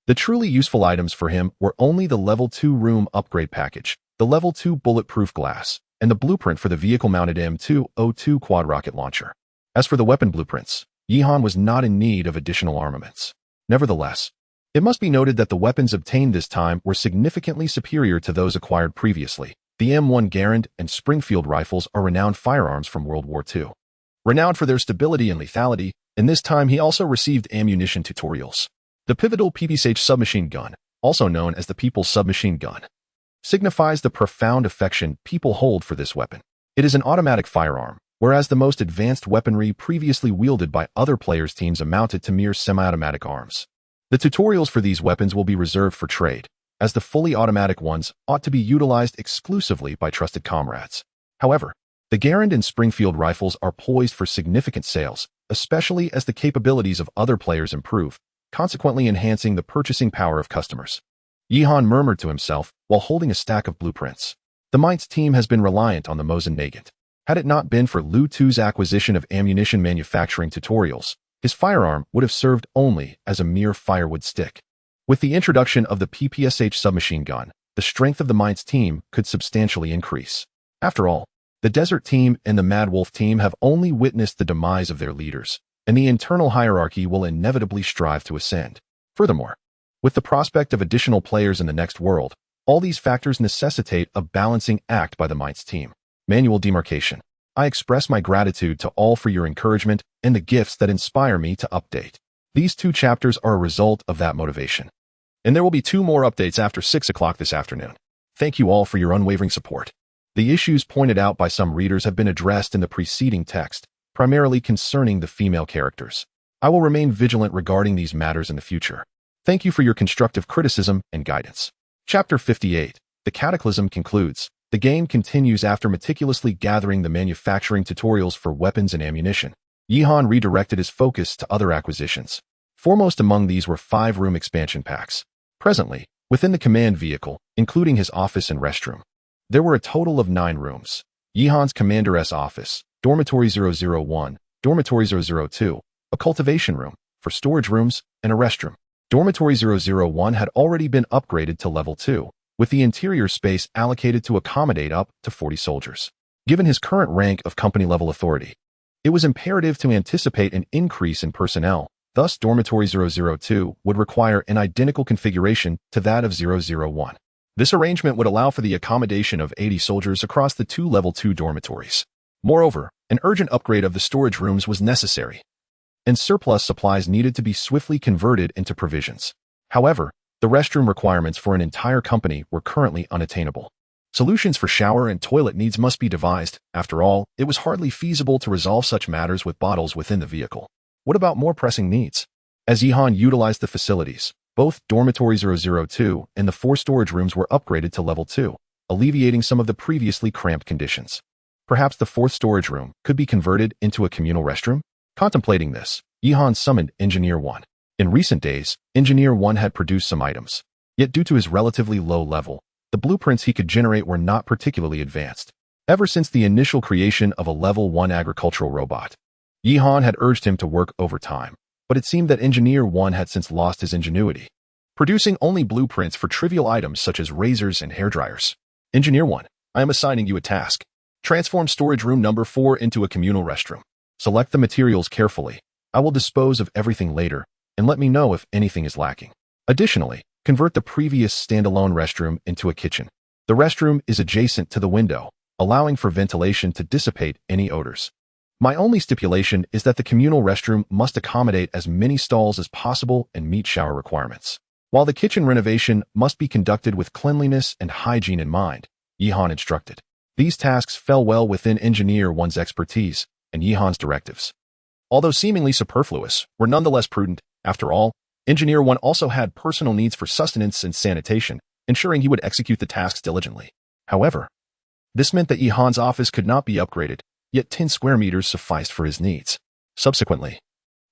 the truly useful items for him were only the Level 2 Room Upgrade Package, the Level 2 Bulletproof Glass, and the blueprint for the vehicle-mounted M202 Quad Rocket Launcher. As for the weapon blueprints, Yihan was not in need of additional armaments. Nevertheless, it must be noted that the weapons obtained this time were significantly superior to those acquired previously. The M1 Garand and Springfield rifles are renowned firearms from World War II. Renowned for their stability and lethality, and this time he also received ammunition tutorials. The pivotal PPSH submachine gun, also known as the People's Submachine Gun, signifies the profound affection people hold for this weapon. It is an automatic firearm, whereas the most advanced weaponry previously wielded by other players' teams amounted to mere semi-automatic arms. The tutorials for these weapons will be reserved for trade, as the fully automatic ones ought to be utilized exclusively by trusted comrades. However, the Garand and Springfield rifles are poised for significant sales, especially as the capabilities of other players improve, consequently enhancing the purchasing power of customers. Yihan murmured to himself while holding a stack of blueprints. The Mainz team has been reliant on the Mosin Nagant. Had it not been for Liu Tu's acquisition of ammunition manufacturing tutorials, his firearm would have served only as a mere firewood stick. With the introduction of the PPSH submachine gun, the strength of the Mainz team could substantially increase. After all, the Desert team and the Mad Wolf team have only witnessed the demise of their leaders, and the internal hierarchy will inevitably strive to ascend. Furthermore, with the prospect of additional players in the next world, all these factors necessitate a balancing act by the Mainz team. Manual demarcation. I express my gratitude to all for your encouragement and the gifts that inspire me to update. These 2 chapters are a result of that motivation. And there will be 2 more updates after 6 o'clock this afternoon. Thank you all for your unwavering support. The issues pointed out by some readers have been addressed in the preceding text, primarily concerning the female characters. I will remain vigilant regarding these matters in the future. Thank you for your constructive criticism and guidance. Chapter 58. The Cataclysm concludes. The game continues after meticulously gathering the manufacturing tutorials for weapons and ammunition. Yihan redirected his focus to other acquisitions. Foremost among these were 5-room expansion packs. Presently, within the command vehicle, including his office and restroom, there were a total of 9 rooms. Yihan's Commander's office, Dormitory 001, Dormitory 002, a cultivation room, for storage rooms, and a restroom. Dormitory 001 had already been upgraded to level 2, with the interior space allocated to accommodate up to 40 soldiers. Given his current rank of company-level authority, it was imperative to anticipate an increase in personnel. Thus, Dormitory 002 would require an identical configuration to that of 001. This arrangement would allow for the accommodation of 80 soldiers across the 2 level 2 dormitories. Moreover, an urgent upgrade of the storage rooms was necessary, and surplus supplies needed to be swiftly converted into provisions. However, the restroom requirements for an entire company were currently unattainable. Solutions for shower and toilet needs must be devised. After all, it was hardly feasible to resolve such matters with bottles within the vehicle. What about more pressing needs? As Yihan utilized the facilities, both Dormitory 002 and the 4 storage rooms were upgraded to level 2, alleviating some of the previously cramped conditions. Perhaps the 4th storage room could be converted into a communal restroom? Contemplating this, Yihan summoned Engineer 1. In recent days, Engineer 1 had produced some items, yet due to his relatively low level, the blueprints he could generate were not particularly advanced. Ever since the initial creation of a level 1 agricultural robot, Yihan had urged him to work overtime, but it seemed that Engineer 1 had since lost his ingenuity, producing only blueprints for trivial items such as razors and hairdryers. Engineer 1, I am assigning you a task. Transform storage room number 4 into a communal restroom. Select the materials carefully. I will dispose of everything later, and let me know if anything is lacking. Additionally, convert the previous standalone restroom into a kitchen. The restroom is adjacent to the window, allowing for ventilation to dissipate any odors. My only stipulation is that the communal restroom must accommodate as many stalls as possible and meet shower requirements. While the kitchen renovation must be conducted with cleanliness and hygiene in mind, Yihan instructed. These tasks fell well within Engineer 1's expertise and Yihan's directives. Although seemingly superfluous, were nonetheless prudent. After all, Engineer 1 also had personal needs for sustenance and sanitation, ensuring he would execute the tasks diligently. However, this meant that Yihan's office could not be upgraded, yet 10 square meters sufficed for his needs. Subsequently,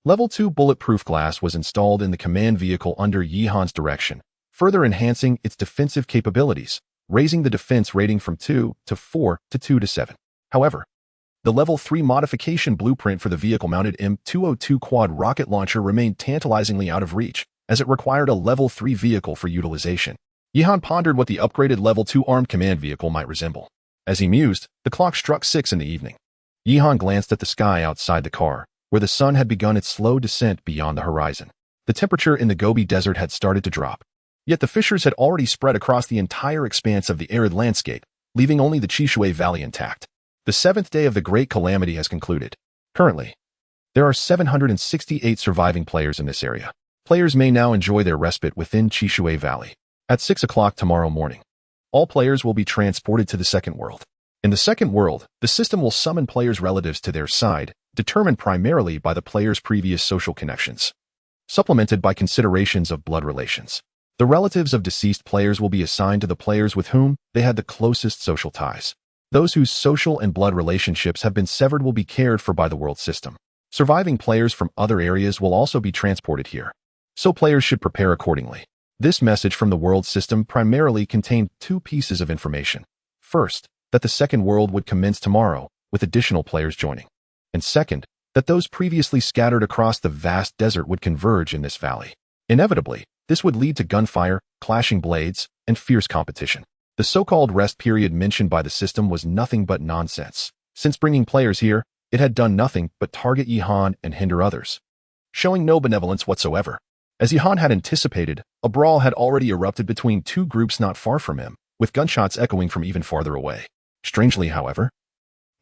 Level 2 bulletproof glass was installed in the command vehicle under Yihan's direction, further enhancing its defensive capabilities, raising the defense rating from 2 to 4 to 2 to 7. However, the Level 3 modification blueprint for the vehicle-mounted M202 quad rocket launcher remained tantalizingly out of reach, as it required a Level 3 vehicle for utilization. Yihan pondered what the upgraded Level 2 armed command vehicle might resemble. As he mused, the clock struck 6 in the evening. Yihan glanced at the sky outside the car, where the sun had begun its slow descent beyond the horizon. The temperature in the Gobi Desert had started to drop, yet the fissures had already spread across the entire expanse of the arid landscape, leaving only the Chishui Valley intact. The 7th day of the Great Calamity has concluded. Currently, there are 768 surviving players in this area. Players may now enjoy their respite within Chishui Valley. At 6 o'clock tomorrow morning, all players will be transported to the second world. In the second world, the system will summon players' relatives to their side, determined primarily by the player's previous social connections, supplemented by considerations of blood relations. The relatives of deceased players will be assigned to the players with whom they had the closest social ties. Those whose social and blood relationships have been severed will be cared for by the world system. Surviving players from other areas will also be transported here, so players should prepare accordingly. This message from the world system primarily contained 2 pieces of information. First, that the second world would commence tomorrow, with additional players joining. And second, that those previously scattered across the vast desert would converge in this valley. Inevitably, this would lead to gunfire, clashing blades, and fierce competition. The so-called rest period mentioned by the system was nothing but nonsense. Since bringing players here, it had done nothing but target Yihan and hinder others, showing no benevolence whatsoever. As Yihan had anticipated, a brawl had already erupted between two groups not far from him, with gunshots echoing from even farther away. Strangely, however,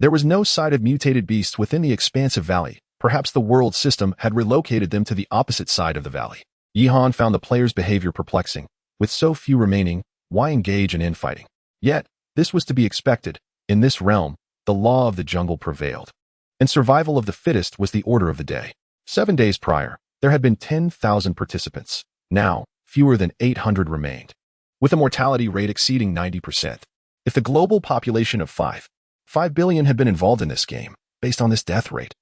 there was no sight of mutated beasts within the expansive valley. Perhaps the world system had relocated them to the opposite side of the valley. Yihan found the players' behavior perplexing. With so few remaining, why engage in infighting? Yet, this was to be expected. In this realm, the law of the jungle prevailed, and survival of the fittest was the order of the day. 7 days prior, there had been 10,000 participants. Now, fewer than 800 remained, with a mortality rate exceeding 90%. If the global population of 5 billion had been involved in this game, based on this death rate,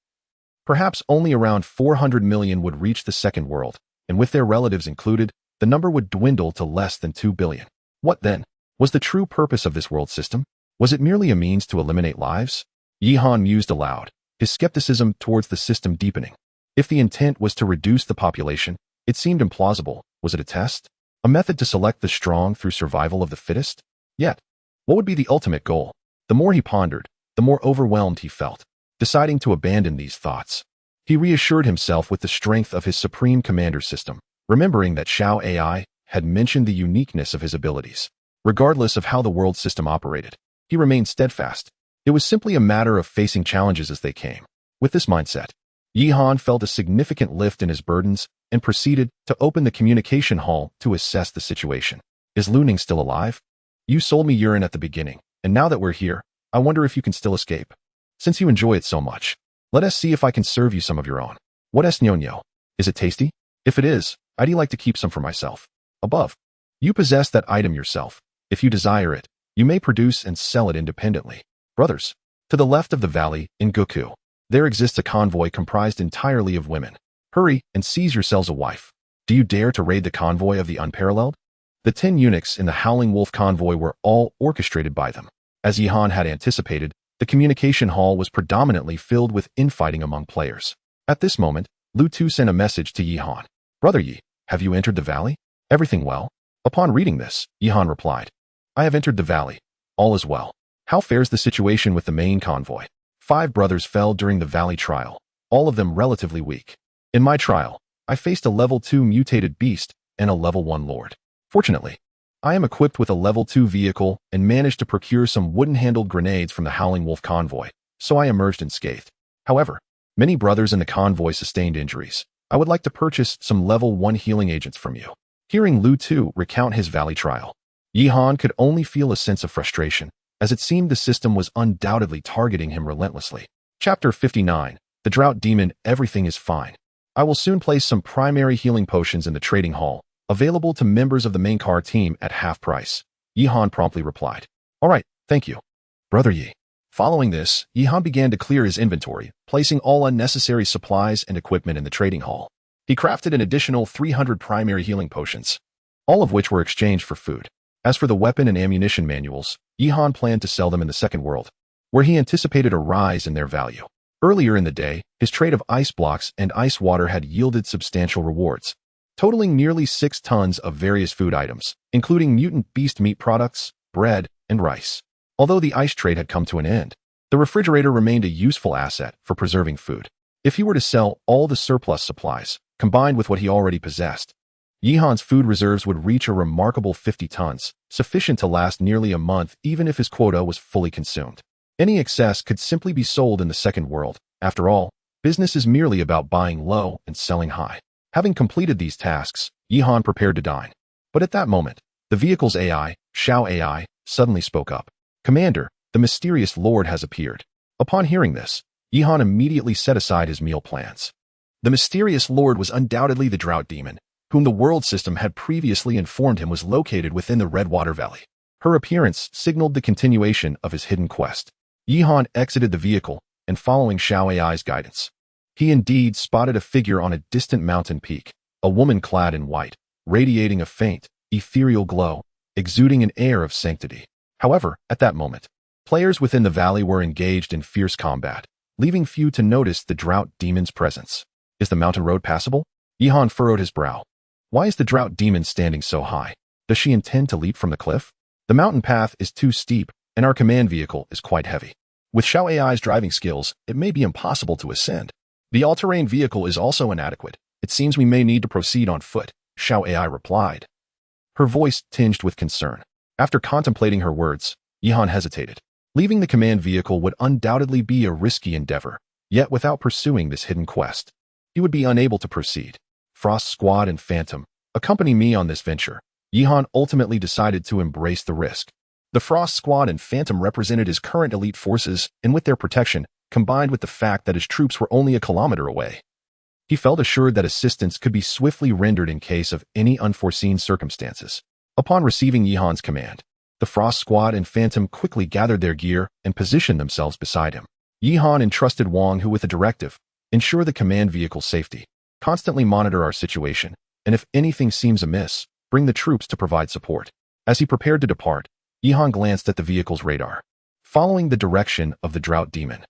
perhaps only around 400 million would reach the second world, and with their relatives included, the number would dwindle to less than 2 billion. What then was the true purpose of this world system? Was it merely a means to eliminate lives? Yihan mused aloud, his skepticism towards the system deepening. If the intent was to reduce the population, it seemed implausible. Was it a test? A method to select the strong through survival of the fittest? Yet, what would be the ultimate goal? The more he pondered, the more overwhelmed he felt. Deciding to abandon these thoughts, he reassured himself with the strength of his supreme commander system, remembering that Xiao AI had mentioned the uniqueness of his abilities. Regardless of how the world system operated, he remained steadfast. It was simply a matter of facing challenges as they came. With this mindset, Yihan felt a significant lift in his burdens and proceeded to open the communication hall to assess the situation. Is Luning still alive? You sold me urine at the beginning, and now that we're here, I wonder if you can still escape. Since you enjoy it so much, let us see if I can serve you some of your own. What es ñoño? Is it tasty? If it is, I'd like to keep some for myself. Above, you possess that item yourself. If you desire it, you may produce and sell it independently. Brothers, to the left of the valley, in Goku, there exists a convoy comprised entirely of women. Hurry and seize yourselves a wife. Do you dare to raid the convoy of the unparalleled? The 10 eunuchs in the Howling Wolf convoy were all orchestrated by them. As Yihan had anticipated, the communication hall was predominantly filled with infighting among players. At this moment, Lu Tu sent a message to Yihan. Brother Yi, have you entered the valley? Everything well? Upon reading this, Yihan replied, I have entered the valley. All is well. How fares the situation with the main convoy? 5 brothers fell during the valley trial, all of them relatively weak. In my trial, I faced a level 2 mutated beast and a level 1 lord. Fortunately, I am equipped with a level 2 vehicle and managed to procure some wooden-handled grenades from the Howling Wolf convoy, so I emerged unscathed. However, many brothers in the convoy sustained injuries. I would like to purchase some level 1 healing agents from you. Hearing Lu Tu recount his valley trial, Yihan could only feel a sense of frustration, as it seemed the system was undoubtedly targeting him relentlessly. Chapter 59, The Drought Demon. Everything is fine. I will soon place some primary healing potions in the trading hall, available to members of the main car team at half price. Yihan promptly replied. All right, thank you, Brother Yi. Following this, Yihan began to clear his inventory, placing all unnecessary supplies and equipment in the trading hall. He crafted an additional 300 primary healing potions, all of which were exchanged for food. As for the weapon and ammunition manuals, Yihan planned to sell them in the second world, where he anticipated a rise in their value. Earlier in the day, his trade of ice blocks and ice water had yielded substantial rewards, totaling nearly 6 tons of various food items, including mutant beast meat products, bread, and rice. Although the ice trade had come to an end, the refrigerator remained a useful asset for preserving food. If he were to sell all the surplus supplies, combined with what he already possessed, Yihan's food reserves would reach a remarkable 50 tons, sufficient to last nearly a month even if his quota was fully consumed. Any excess could simply be sold in the second world. After all, business is merely about buying low and selling high. Having completed these tasks, Yihan prepared to dine. But at that moment, the vehicle's AI, Xiao AI, suddenly spoke up. Commander, the mysterious lord has appeared. Upon hearing this, Yihan immediately set aside his meal plans. The mysterious lord was undoubtedly the drought demon, whom the world system had previously informed him was located within the Redwater Valley. Her appearance signaled the continuation of his hidden quest. Yihan exited the vehicle, and following Xiao AI's guidance, he indeed spotted a figure on a distant mountain peak, a woman clad in white, radiating a faint, ethereal glow, exuding an air of sanctity. However, at that moment, players within the valley were engaged in fierce combat, leaving few to notice the drought demon's presence. Is the mountain road passable? Yihan furrowed his brow. Why is the drought demon standing so high? Does she intend to leap from the cliff? The mountain path is too steep, and our command vehicle is quite heavy. With Xiao AI's driving skills, it may be impossible to ascend. The all-terrain vehicle is also inadequate. It seems we may need to proceed on foot, Xiao AI replied, her voice tinged with concern. After contemplating her words, Yihan hesitated. Leaving the command vehicle would undoubtedly be a risky endeavor, yet without pursuing this hidden quest, he would be unable to proceed. Frost Squad and Phantom, accompany me on this venture. Yihan ultimately decided to embrace the risk. The Frost Squad and Phantom represented his current elite forces, and with their protection, combined with the fact that his troops were only a kilometer away, he felt assured that assistance could be swiftly rendered in case of any unforeseen circumstances. Upon receiving Yihan's command, the Frost Squad and Phantom quickly gathered their gear and positioned themselves beside him. Yihan entrusted Wang Hu with a directive: ensure the command vehicle's safety, constantly monitor our situation, and if anything seems amiss, bring the troops to provide support. As he prepared to depart, Yihan glanced at the vehicle's radar. Following the direction of the drought demon,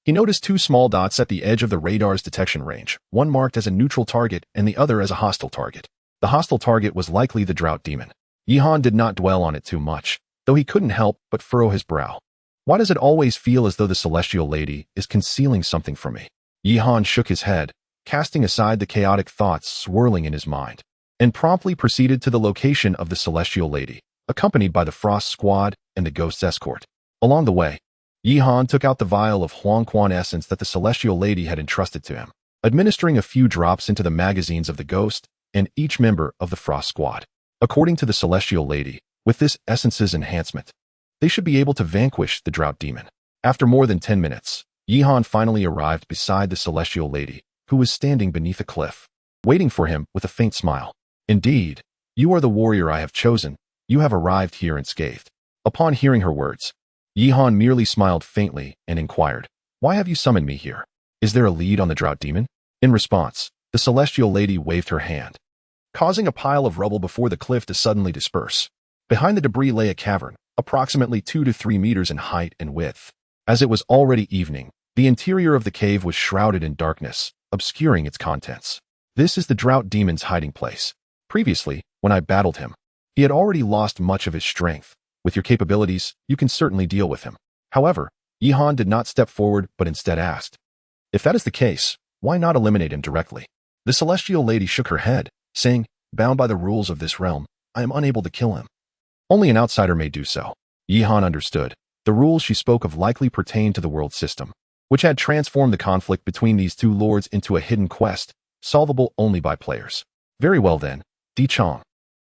he noticed two small dots at the edge of the radar's detection range, one marked as a neutral target and the other as a hostile target. The hostile target was likely the drought demon. Yihan did not dwell on it too much, though he couldn't help but furrow his brow. Why does it always feel as though the celestial lady is concealing something from me? Yihan shook his head, casting aside the chaotic thoughts swirling in his mind, and promptly proceeded to the location of the celestial lady, accompanied by the Frost Squad and the Ghost's escort. Along the way, Yihan took out the vial of Huangquan essence that the celestial lady had entrusted to him, administering a few drops into the magazines of the Ghost and each member of the Frost Squad. According to the celestial lady, with this essence's enhancement, they should be able to vanquish the drought demon. After more than 10 minutes, Yihan finally arrived beside the celestial lady, who was standing beneath a cliff, waiting for him with a faint smile. Indeed, you are the warrior I have chosen. You have arrived here unscathed. Upon hearing her words, Yihan merely smiled faintly and inquired, why have you summoned me here? Is there a lead on the drought demon? In response, the celestial lady waved her hand, causing a pile of rubble before the cliff to suddenly disperse. Behind the debris lay a cavern, approximately 2 to 3 meters in height and width. As it was already evening, the interior of the cave was shrouded in darkness, obscuring its contents. This is the drought demon's hiding place. Previously, when I battled him, he had already lost much of his strength. With your capabilities, you can certainly deal with him. However, Yihan did not step forward but instead asked, if that is the case, why not eliminate him directly? The celestial lady shook her head, saying, bound by the rules of this realm, I am unable to kill him. Only an outsider may do so. Yihan understood. The rules she spoke of likely pertained to the world system, which had transformed the conflict between these two lords into a hidden quest, solvable only by players. Very well then, Di Chong.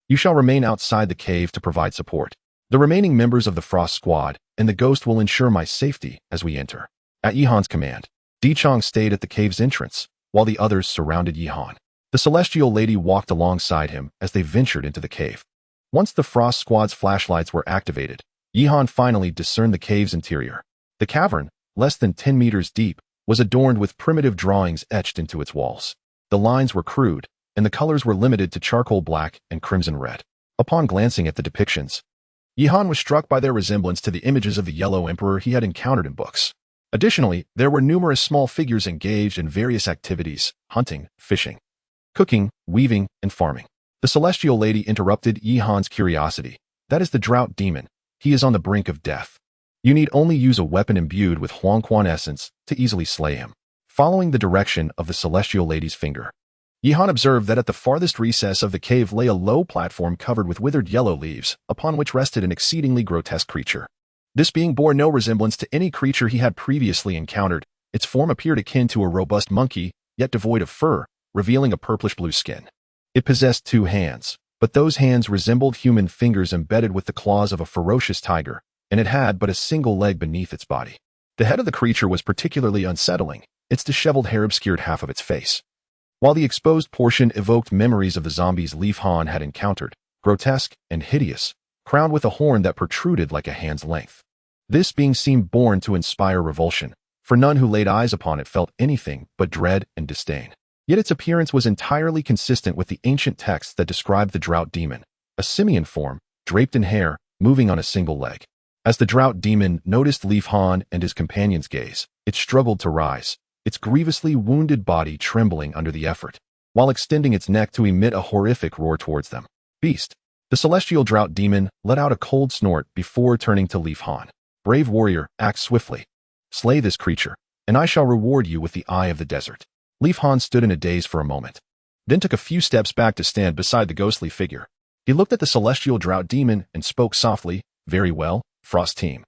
You shall remain outside the cave to provide support. The remaining members of the Frost Squad and the Ghost will ensure my safety as we enter. At Yihan's command, Di Chong stayed at the cave's entrance, while the others surrounded Yihan. The celestial lady walked alongside him as they ventured into the cave. Once the Frost Squad's flashlights were activated, Yihan finally discerned the cave's interior. The cavern, less than 10 meters deep, was adorned with primitive drawings etched into its walls. The lines were crude, and the colors were limited to charcoal black and crimson red. Upon glancing at the depictions, Yihan was struck by their resemblance to the images of the Yellow Emperor he had encountered in books. Additionally, there were numerous small figures engaged in various activities: hunting, fishing, cooking, weaving, and farming. The celestial lady interrupted Yihan's curiosity. That is the drought demon. He is on the brink of death. You need only use a weapon imbued with Huangquan essence to easily slay him. Following the direction of the celestial lady's finger, Yihan observed that at the farthest recess of the cave lay a low platform covered with withered yellow leaves, upon which rested an exceedingly grotesque creature. This being bore no resemblance to any creature he had previously encountered. Its form appeared akin to a robust monkey, yet devoid of fur, revealing a purplish-blue skin. It possessed 2 hands, but those hands resembled human fingers embedded with the claws of a ferocious tiger, and it had but a single leg beneath its body. The head of the creature was particularly unsettling. Its disheveled hair obscured half of its face, while the exposed portion evoked memories of the zombies Leaf Han had encountered, grotesque and hideous, crowned with a horn that protruded like a hand's length. This being seemed born to inspire revulsion, for none who laid eyes upon it felt anything but dread and disdain. Yet its appearance was entirely consistent with the ancient texts that described the drought demon, a simian form, draped in hair, moving on a single leg. As the drought demon noticed Leaf Han and his companion's gaze, it struggled to rise, its grievously wounded body trembling under the effort, while extending its neck to emit a horrific roar towards them. Beast. The celestial drought demon let out a cold snort before turning to Leaf Han. Brave warrior, act swiftly. Slay this creature, and I shall reward you with the eye of the desert. Leaf Han stood in a daze for a moment, then took a few steps back to stand beside the ghostly figure. He looked at the celestial drought demon and spoke softly, "Very well, Frost Team.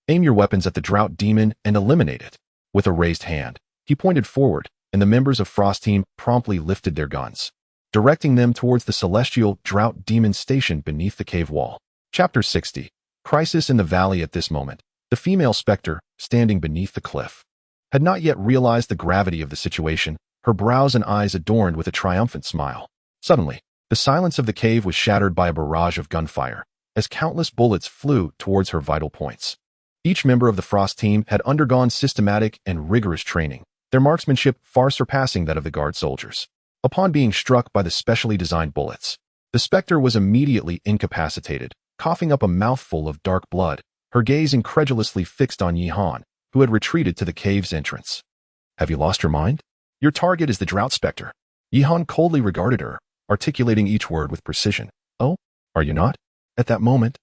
Aim your weapons at the drought demon and eliminate it." With a raised hand, he pointed forward, and the members of Frost Team promptly lifted their guns, directing them towards the celestial drought demon stationed beneath the cave wall. Chapter 60. Crisis in the Valley. At this moment, the female specter, standing beneath the cliff, had not yet realized the gravity of the situation, her brows and eyes adorned with a triumphant smile. Suddenly, the silence of the cave was shattered by a barrage of gunfire, as countless bullets flew towards her vital points. Each member of the Frost Team had undergone systematic and rigorous training, their marksmanship far surpassing that of the guard soldiers. Upon being struck by the specially designed bullets, the specter was immediately incapacitated, coughing up a mouthful of dark blood, her gaze incredulously fixed on Yi Han, who had retreated to the cave's entrance. "Have you lost your mind? Your target is the drought specter." Yi Han coldly regarded her, articulating each word with precision. "Oh, are you not?" At that moment,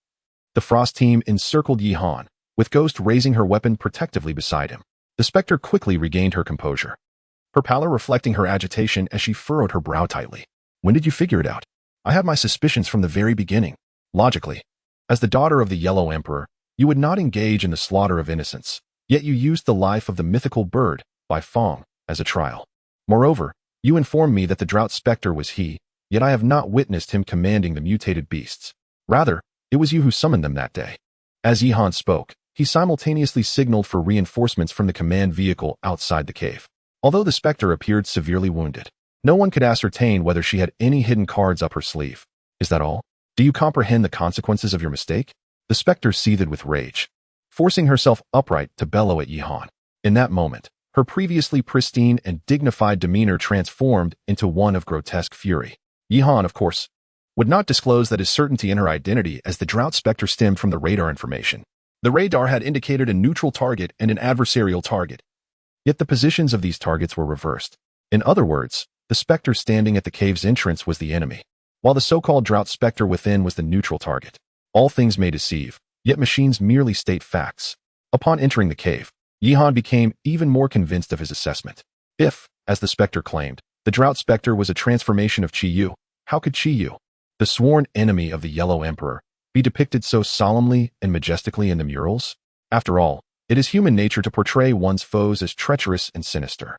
the Frost Team encircled Yi Han, with Ghost raising her weapon protectively beside him. The specter quickly regained her composure, her pallor reflecting her agitation as she furrowed her brow tightly. "When did you figure it out?" "I had my suspicions from the very beginning. Logically, as the daughter of the Yellow Emperor, you would not engage in the slaughter of innocents, yet you used the life of the mythical bird, Bai Fong, as a trial. Moreover, you informed me that the drought specter was he, yet I have not witnessed him commanding the mutated beasts. Rather, it was you who summoned them that day." As Yi Han spoke, he simultaneously signaled for reinforcements from the command vehicle outside the cave. Although the specter appeared severely wounded, no one could ascertain whether she had any hidden cards up her sleeve. "Is that all? Do you comprehend the consequences of your mistake?" The specter seethed with rage, forcing herself upright to bellow at Yi Han. In that moment, her previously pristine and dignified demeanor transformed into one of grotesque fury. Yi Han, of course, would not disclose that his certainty in her identity as the drought specter stemmed from the radar information. The radar had indicated a neutral target and an adversarial target, yet the positions of these targets were reversed. In other words, the specter standing at the cave's entrance was the enemy, while the so-called drought specter within was the neutral target. All things may deceive, yet machines merely state facts. Upon entering the cave, Yi Han became even more convinced of his assessment. If, as the specter claimed, the drought specter was a transformation of Qi Yu, how could Qi Yu, the sworn enemy of the Yellow Emperor, be depicted so solemnly and majestically in the murals? After all, it is human nature to portray one's foes as treacherous and sinister.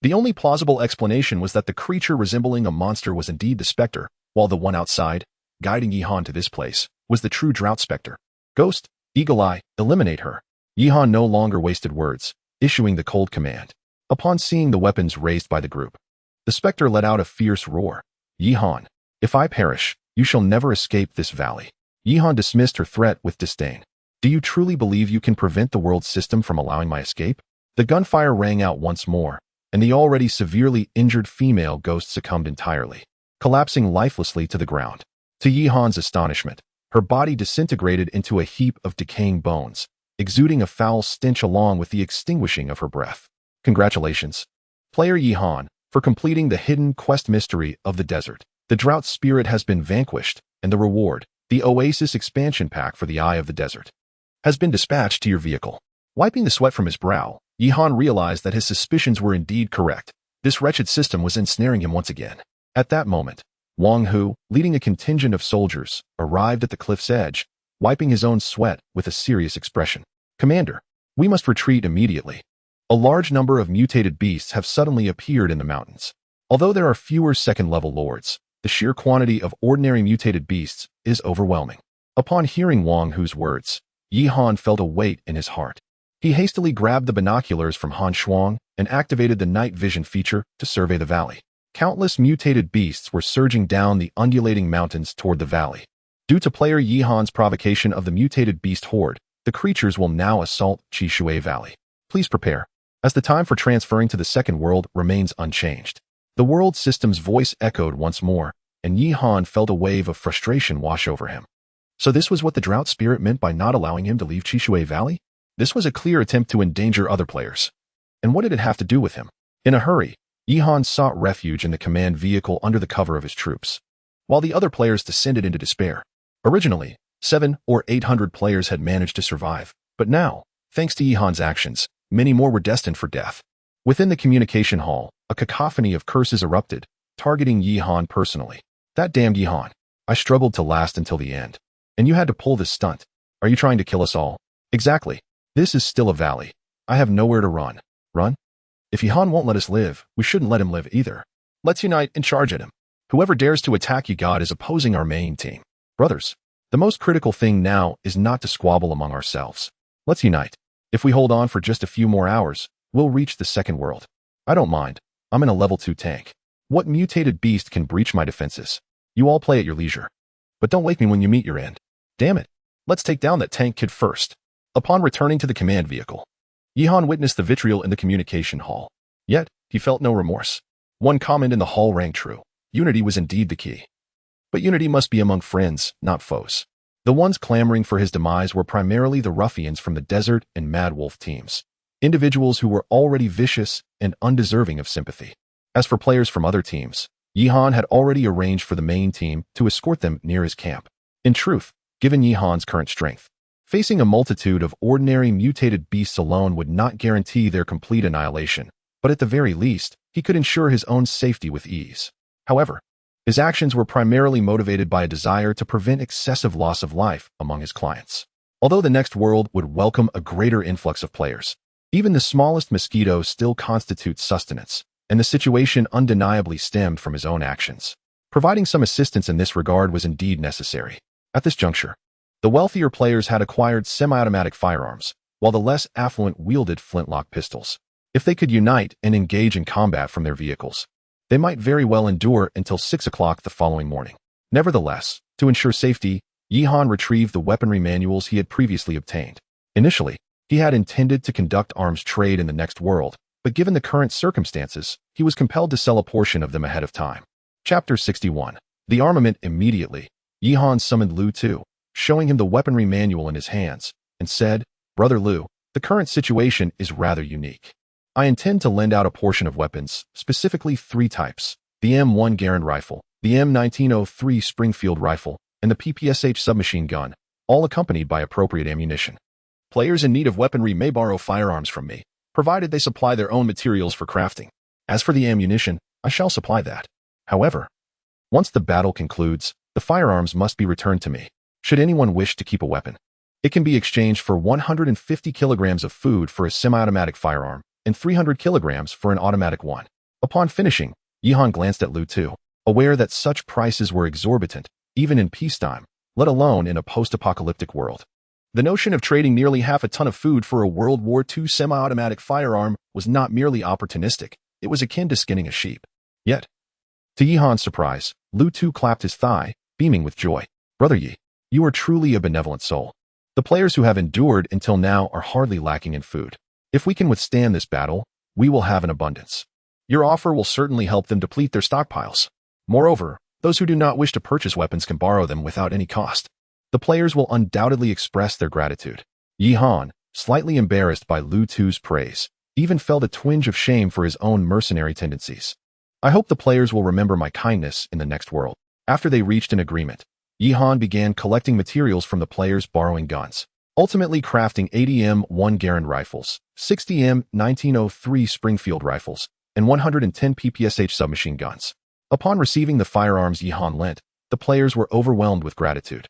The only plausible explanation was that the creature resembling a monster was indeed the specter, while the one outside, guiding Yi Han to this place, was the true drought specter. "Ghost, Eagle Eye, eliminate her." Yi Han no longer wasted words, issuing the cold command. Upon seeing the weapons raised by the group, the specter let out a fierce roar. "Yi Han, if I perish, you shall never escape this valley." Yi Han dismissed her threat with disdain. "Do you truly believe you can prevent the world system from allowing my escape?" The gunfire rang out once more, and the already severely injured female ghost succumbed entirely, collapsing lifelessly to the ground. To Yi Han's astonishment, her body disintegrated into a heap of decaying bones, exuding a foul stench along with the extinguishing of her breath. Congratulations, player Yi Han, for completing the hidden quest mystery of the desert. The drought spirit has been vanquished, and the reward, the Oasis expansion pack for the Eye of the Desert, has been dispatched to your vehicle. Wiping the sweat from his brow, Yi Han realized that his suspicions were indeed correct. This wretched system was ensnaring him once again. At that moment, Wang Hu, leading a contingent of soldiers, arrived at the cliff's edge, wiping his own sweat with a serious expression. "Commander, we must retreat immediately. A large number of mutated beasts have suddenly appeared in the mountains. Although there are fewer second-level lords, the sheer quantity of ordinary mutated beasts is overwhelming." Upon hearing Wang Hu's words, Yi Han felt a weight in his heart. He hastily grabbed the binoculars from Han Shuang and activated the night vision feature to survey the valley. Countless mutated beasts were surging down the undulating mountains toward the valley. Due to player Yi Han's provocation of the mutated beast horde, the creatures will now assault Qishui Valley. Please prepare, as the time for transferring to the second world remains unchanged. The world system's voice echoed once more, and Yi Han felt a wave of frustration wash over him. So this was what the drought spirit meant by not allowing him to leave Chishui Valley? This was a clear attempt to endanger other players. And what did it have to do with him? In a hurry, Yihan sought refuge in the command vehicle under the cover of his troops, while the other players descended into despair. Originally, 700 or 800 players had managed to survive, but now, thanks to Yihan's actions, many more were destined for death. Within the communication hall, a cacophony of curses erupted, targeting Yihan personally. That damned Yihan. I struggled to last until the end. And you had to pull this stunt. Are you trying to kill us all? Exactly. This is still a valley. I have nowhere to run. Run? If Yihan won't let us live, we shouldn't let him live either. Let's unite and charge at him. Whoever dares to attack Yigad is opposing our main team. Brothers, the most critical thing now is not to squabble among ourselves. Let's unite. If we hold on for just a few more hours, we'll reach the second world. I don't mind. I'm in a level 2 tank. What mutated beast can breach my defenses? You all play at your leisure. But don't wake me when you meet your end. Damn it. Let's take down that tank kid first. Upon returning to the command vehicle, Yihan witnessed the vitriol in the communication hall. Yet, he felt no remorse. One comment in the hall rang true. Unity was indeed the key. But unity must be among friends, not foes. The ones clamoring for his demise were primarily the ruffians from the Desert and Mad Wolf teams, individuals who were already vicious and undeserving of sympathy. As for players from other teams, Yihan had already arranged for the main team to escort them near his camp. In truth, given Yihan's current strength, facing a multitude of ordinary mutated beasts alone would not guarantee their complete annihilation, but at the very least, he could ensure his own safety with ease. However, his actions were primarily motivated by a desire to prevent excessive loss of life among his clients. Although the next world would welcome a greater influx of players, even the smallest mosquito still constitutes sustenance, and the situation undeniably stemmed from his own actions. Providing some assistance in this regard was indeed necessary. At this juncture, the wealthier players had acquired semi-automatic firearms, while the less affluent wielded flintlock pistols. If they could unite and engage in combat from their vehicles, they might very well endure until 6 o'clock the following morning. Nevertheless, to ensure safety, Yihan retrieved the weaponry manuals he had previously obtained. Initially, he had intended to conduct arms trade in the next world, but given the current circumstances, he was compelled to sell a portion of them ahead of time. Chapter 61. The armament. Immediately, Yihan summoned Lu Tu, showing him the weaponry manual in his hands, and said, "Brother Lu, the current situation is rather unique. I intend to lend out a portion of weapons, specifically 3 types, the M1 Garand rifle, the M1903 Springfield rifle, and the PPSH submachine gun, all accompanied by appropriate ammunition. Players in need of weaponry may borrow firearms from me, provided they supply their own materials for crafting. As for the ammunition, I shall supply that. However, once the battle concludes, the firearms must be returned to me. Should anyone wish to keep a weapon, it can be exchanged for 150 kilograms of food for a semi-automatic firearm, and 300 kilograms for an automatic one." Upon finishing, Yihan glanced at Lu Tu, aware that such prices were exorbitant, even in peacetime, let alone in a post-apocalyptic world. The notion of trading nearly half a ton of food for a World War II semi-automatic firearm was not merely opportunistic, it was akin to skinning a sheep. Yet, to Yihan's surprise, Lu Tu clapped his thigh, beaming with joy. "Brother Yi, you are truly a benevolent soul. The players who have endured until now are hardly lacking in food. If we can withstand this battle, we will have an abundance. Your offer will certainly help them deplete their stockpiles. Moreover, those who do not wish to purchase weapons can borrow them without any cost. The players will undoubtedly express their gratitude." Yihan, slightly embarrassed by Lu Tu's praise, even felt a twinge of shame for his own mercenary tendencies. "I hope the players will remember my kindness in the next world." After they reached an agreement, Yihan began collecting materials from the players borrowing guns, ultimately crafting 80 M1 Garand rifles, 60 M1903 Springfield rifles, and 110 PPSH submachine guns. Upon receiving the firearms Yihan lent, the players were overwhelmed with gratitude,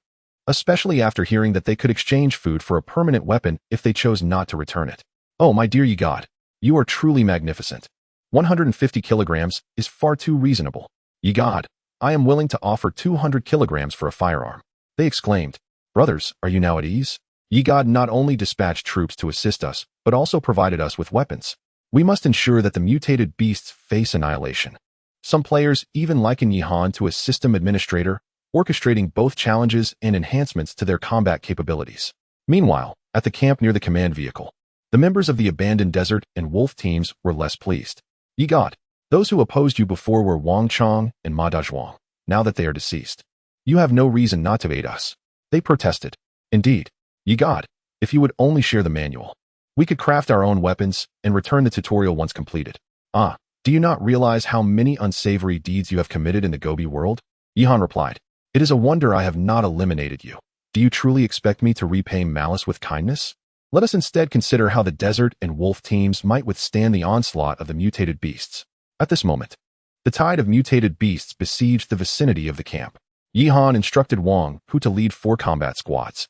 especially after hearing that they could exchange food for a permanent weapon if they chose not to return it. "Oh, my dear Yigad, you are truly magnificent. 150 kilograms is far too reasonable. Yigad, I am willing to offer 200 kilograms for a firearm." They exclaimed. "Brothers, are you now at ease? Yigad not only dispatched troops to assist us, but also provided us with weapons. We must ensure that the mutated beasts face annihilation." Some players even liken Yihan to a system administrator, orchestrating both challenges and enhancements to their combat capabilities. Meanwhile, at the camp near the command vehicle, the members of the abandoned Desert and Wolf teams were less pleased. "Yigad, those who opposed you before were Wang Chong and Ma Dazhuang. Now that they are deceased, you have no reason not to aid us. They protested. Indeed, ye god, if you would only share the manual. We could craft our own weapons and return the tutorial once completed. Ah, do you not realize how many unsavory deeds you have committed in the Gobi world? Yihan replied, it is a wonder I have not eliminated you. Do you truly expect me to repay malice with kindness? Let us instead consider how the desert and wolf teams might withstand the onslaught of the mutated beasts. At this moment, the tide of mutated beasts besieged the vicinity of the camp. Yihan instructed Wang Hu to lead 4 combat squads,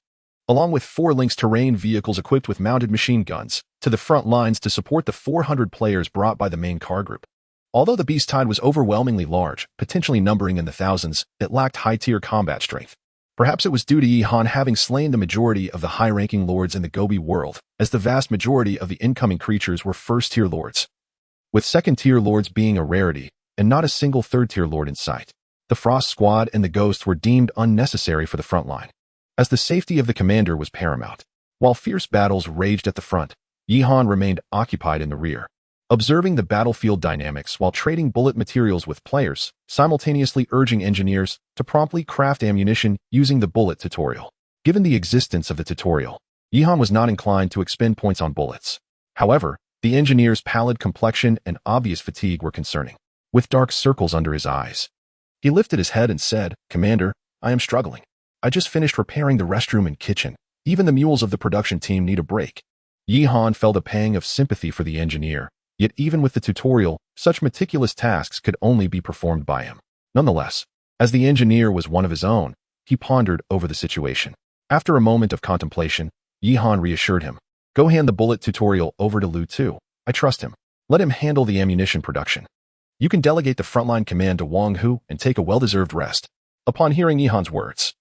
along with 4 Lynx terrain vehicles equipped with mounted machine guns, to the front lines to support the 400 players brought by the main car group. Although the beast tide was overwhelmingly large, potentially numbering in the thousands, it lacked high-tier combat strength. Perhaps it was due to Yihan having slain the majority of the high-ranking lords in the Gobi world, as the vast majority of the incoming creatures were first-tier lords, with second-tier lords being a rarity, and not a single third-tier lord in sight. The Frost Squad and the Ghosts were deemed unnecessary for the front line, as the safety of the commander was paramount. While fierce battles raged at the front, Yihan remained occupied in the rear, observing the battlefield dynamics while trading bullet materials with players, simultaneously urging engineers to promptly craft ammunition using the bullet tutorial. Given the existence of the tutorial, Yihan was not inclined to expend points on bullets. However, the engineer's pallid complexion and obvious fatigue were concerning, with dark circles under his eyes. He lifted his head and said, Commander, I am struggling. I just finished repairing the restroom and kitchen. Even the mules of the production team need a break. Yihan felt a pang of sympathy for the engineer. Yet even with the tutorial, such meticulous tasks could only be performed by him. Nonetheless, as the engineer was one of his own, he pondered over the situation. After a moment of contemplation, Yihan reassured him. Go hand the bullet tutorial over to Lu Tu. I trust him. Let him handle the ammunition production. You can delegate the frontline command to Wang Hu and take a well-deserved rest. Upon hearing Yihan's words,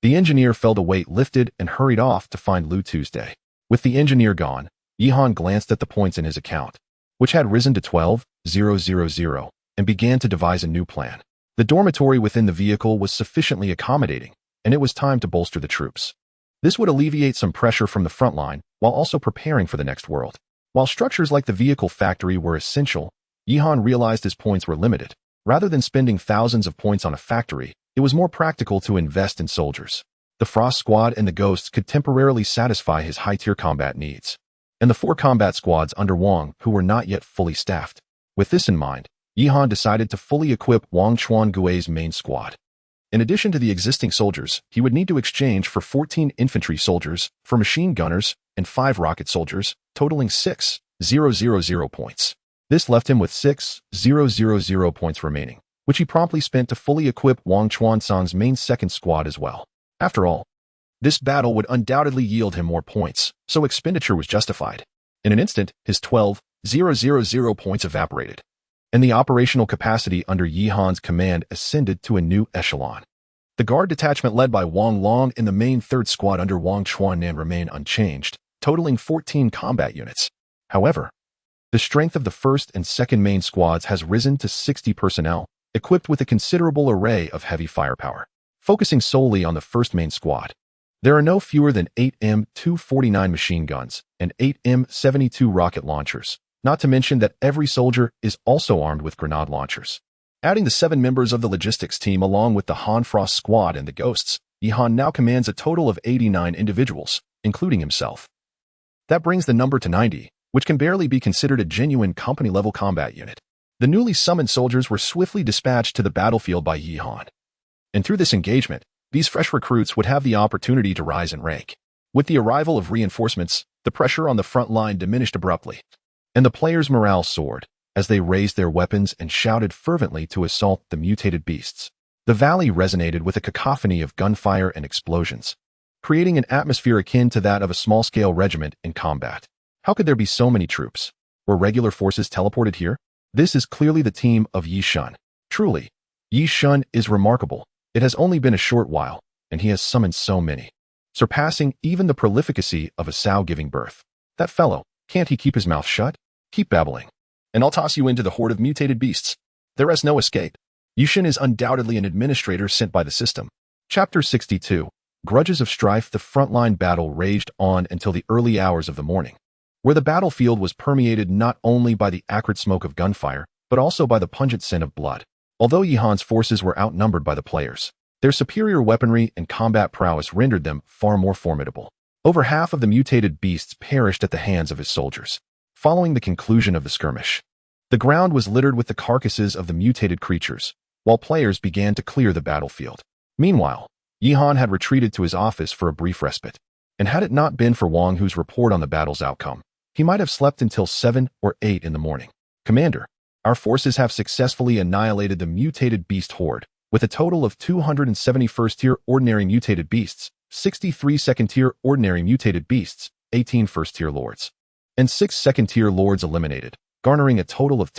the engineer felt a weight lifted and hurried off to find Lu Tu's day. With the engineer gone, Yihan glanced at the points in his account, which had risen to 12,000, and began to devise a new plan. The dormitory within the vehicle was sufficiently accommodating, and it was time to bolster the troops. This would alleviate some pressure from the front line while also preparing for the next world. While structures like the vehicle factory were essential, Yihan realized his points were limited. Rather than spending thousands of points on a factory, it was more practical to invest in soldiers. The Frost Squad and the Ghosts could temporarily satisfy his high-tier combat needs, and the 4 combat squads under Wang who were not yet fully staffed. With this in mind, Yihan decided to fully equip Wang Chuangui's main squad. In addition to the existing soldiers, he would need to exchange for 14 infantry soldiers, for machine gunners, and 5 rocket soldiers, totaling 6,000 points. This left him with 6,000 points remaining, which he promptly spent to fully equip Wang Chuanzang's main second squad as well. After all, this battle would undoubtedly yield him more points, so expenditure was justified. In an instant, his 12,000 points evaporated, and the operational capacity under Yihan's command ascended to a new echelon. The guard detachment led by Wang Long and the main 3rd squad under Wang Chuanan remain unchanged, totaling 14 combat units. However, the strength of the 1st and 2nd main squads has risen to 60 personnel, equipped with a considerable array of heavy firepower. Focusing solely on the 1st main squad, there are no fewer than 8 M249 machine guns and 8 M72 rocket launchers, not to mention that every soldier is also armed with grenade launchers. Adding the 7 members of the logistics team along with the Han Frost Squad and the Ghosts, Yihan now commands a total of 89 individuals, including himself. That brings the number to 90, which can barely be considered a genuine company-level combat unit. The newly summoned soldiers were swiftly dispatched to the battlefield by Yihan, and through this engagement, these fresh recruits would have the opportunity to rise in rank. With the arrival of reinforcements, the pressure on the front line diminished abruptly, and the players' morale soared as they raised their weapons and shouted fervently to assault the mutated beasts. The valley resonated with a cacophony of gunfire and explosions, creating an atmosphere akin to that of a small-scale regiment in combat. How could there be so many troops? Were regular forces teleported here? This is clearly the team of Yi Shun. Truly, Yi Shun is remarkable. It has only been a short while, and he has summoned so many, surpassing even the prolificacy of a sow giving birth. That fellow, can't he keep his mouth shut? Keep babbling, and I'll toss you into the horde of mutated beasts. There is no escape. Yi Shun is undoubtedly an administrator sent by the system. Chapter 62. Grudges of Strife. The frontline battle raged on until the early hours of the morning, where the battlefield was permeated not only by the acrid smoke of gunfire, but also by the pungent scent of blood. Although Yihan's forces were outnumbered by the players, Their superior weaponry and combat prowess rendered them far more formidable. Over half of the mutated beasts perished at the hands of his soldiers. Following the conclusion of the skirmish, the ground was littered with the carcasses of the mutated creatures, while players began to clear the battlefield. Meanwhile, Yihan had retreated to his office for a brief respite, and had it not been for Wang Hu's report on the battle's outcome, he might have slept until 7 or 8 in the morning. Commander, our forces have successfully annihilated the mutated beast horde, with a total of 270 first-tier ordinary mutated beasts, 63 second-tier ordinary mutated beasts, 18 first-tier lords, and 6 second-tier lords eliminated, garnering a total of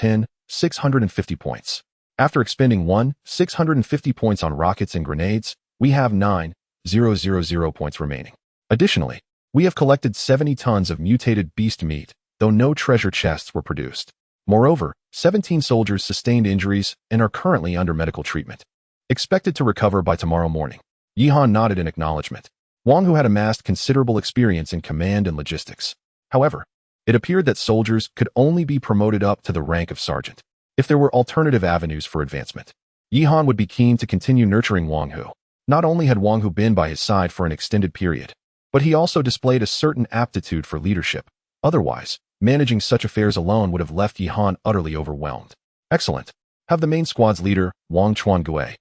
650 points. After expending 650 points on rockets and grenades, we have 9,000 points remaining. Additionally, we have collected 70 tons of mutated beast meat, though no treasure chests were produced. Moreover, 17 soldiers sustained injuries and are currently under medical treatment, expected to recover by tomorrow morning. Yihan nodded in acknowledgement. Wang Hu had amassed considerable experience in command and logistics. However, it appeared that soldiers could only be promoted up to the rank of sergeant if there were alternative avenues for advancement. Yihan would be keen to continue nurturing Wang Hu. Not only had Wang Hu been by his side for an extended period, but he also displayed a certain aptitude for leadership. Otherwise, managing such affairs alone would have left Yihan utterly overwhelmed. Excellent. Have the main squad's leader, Wang Chuangui,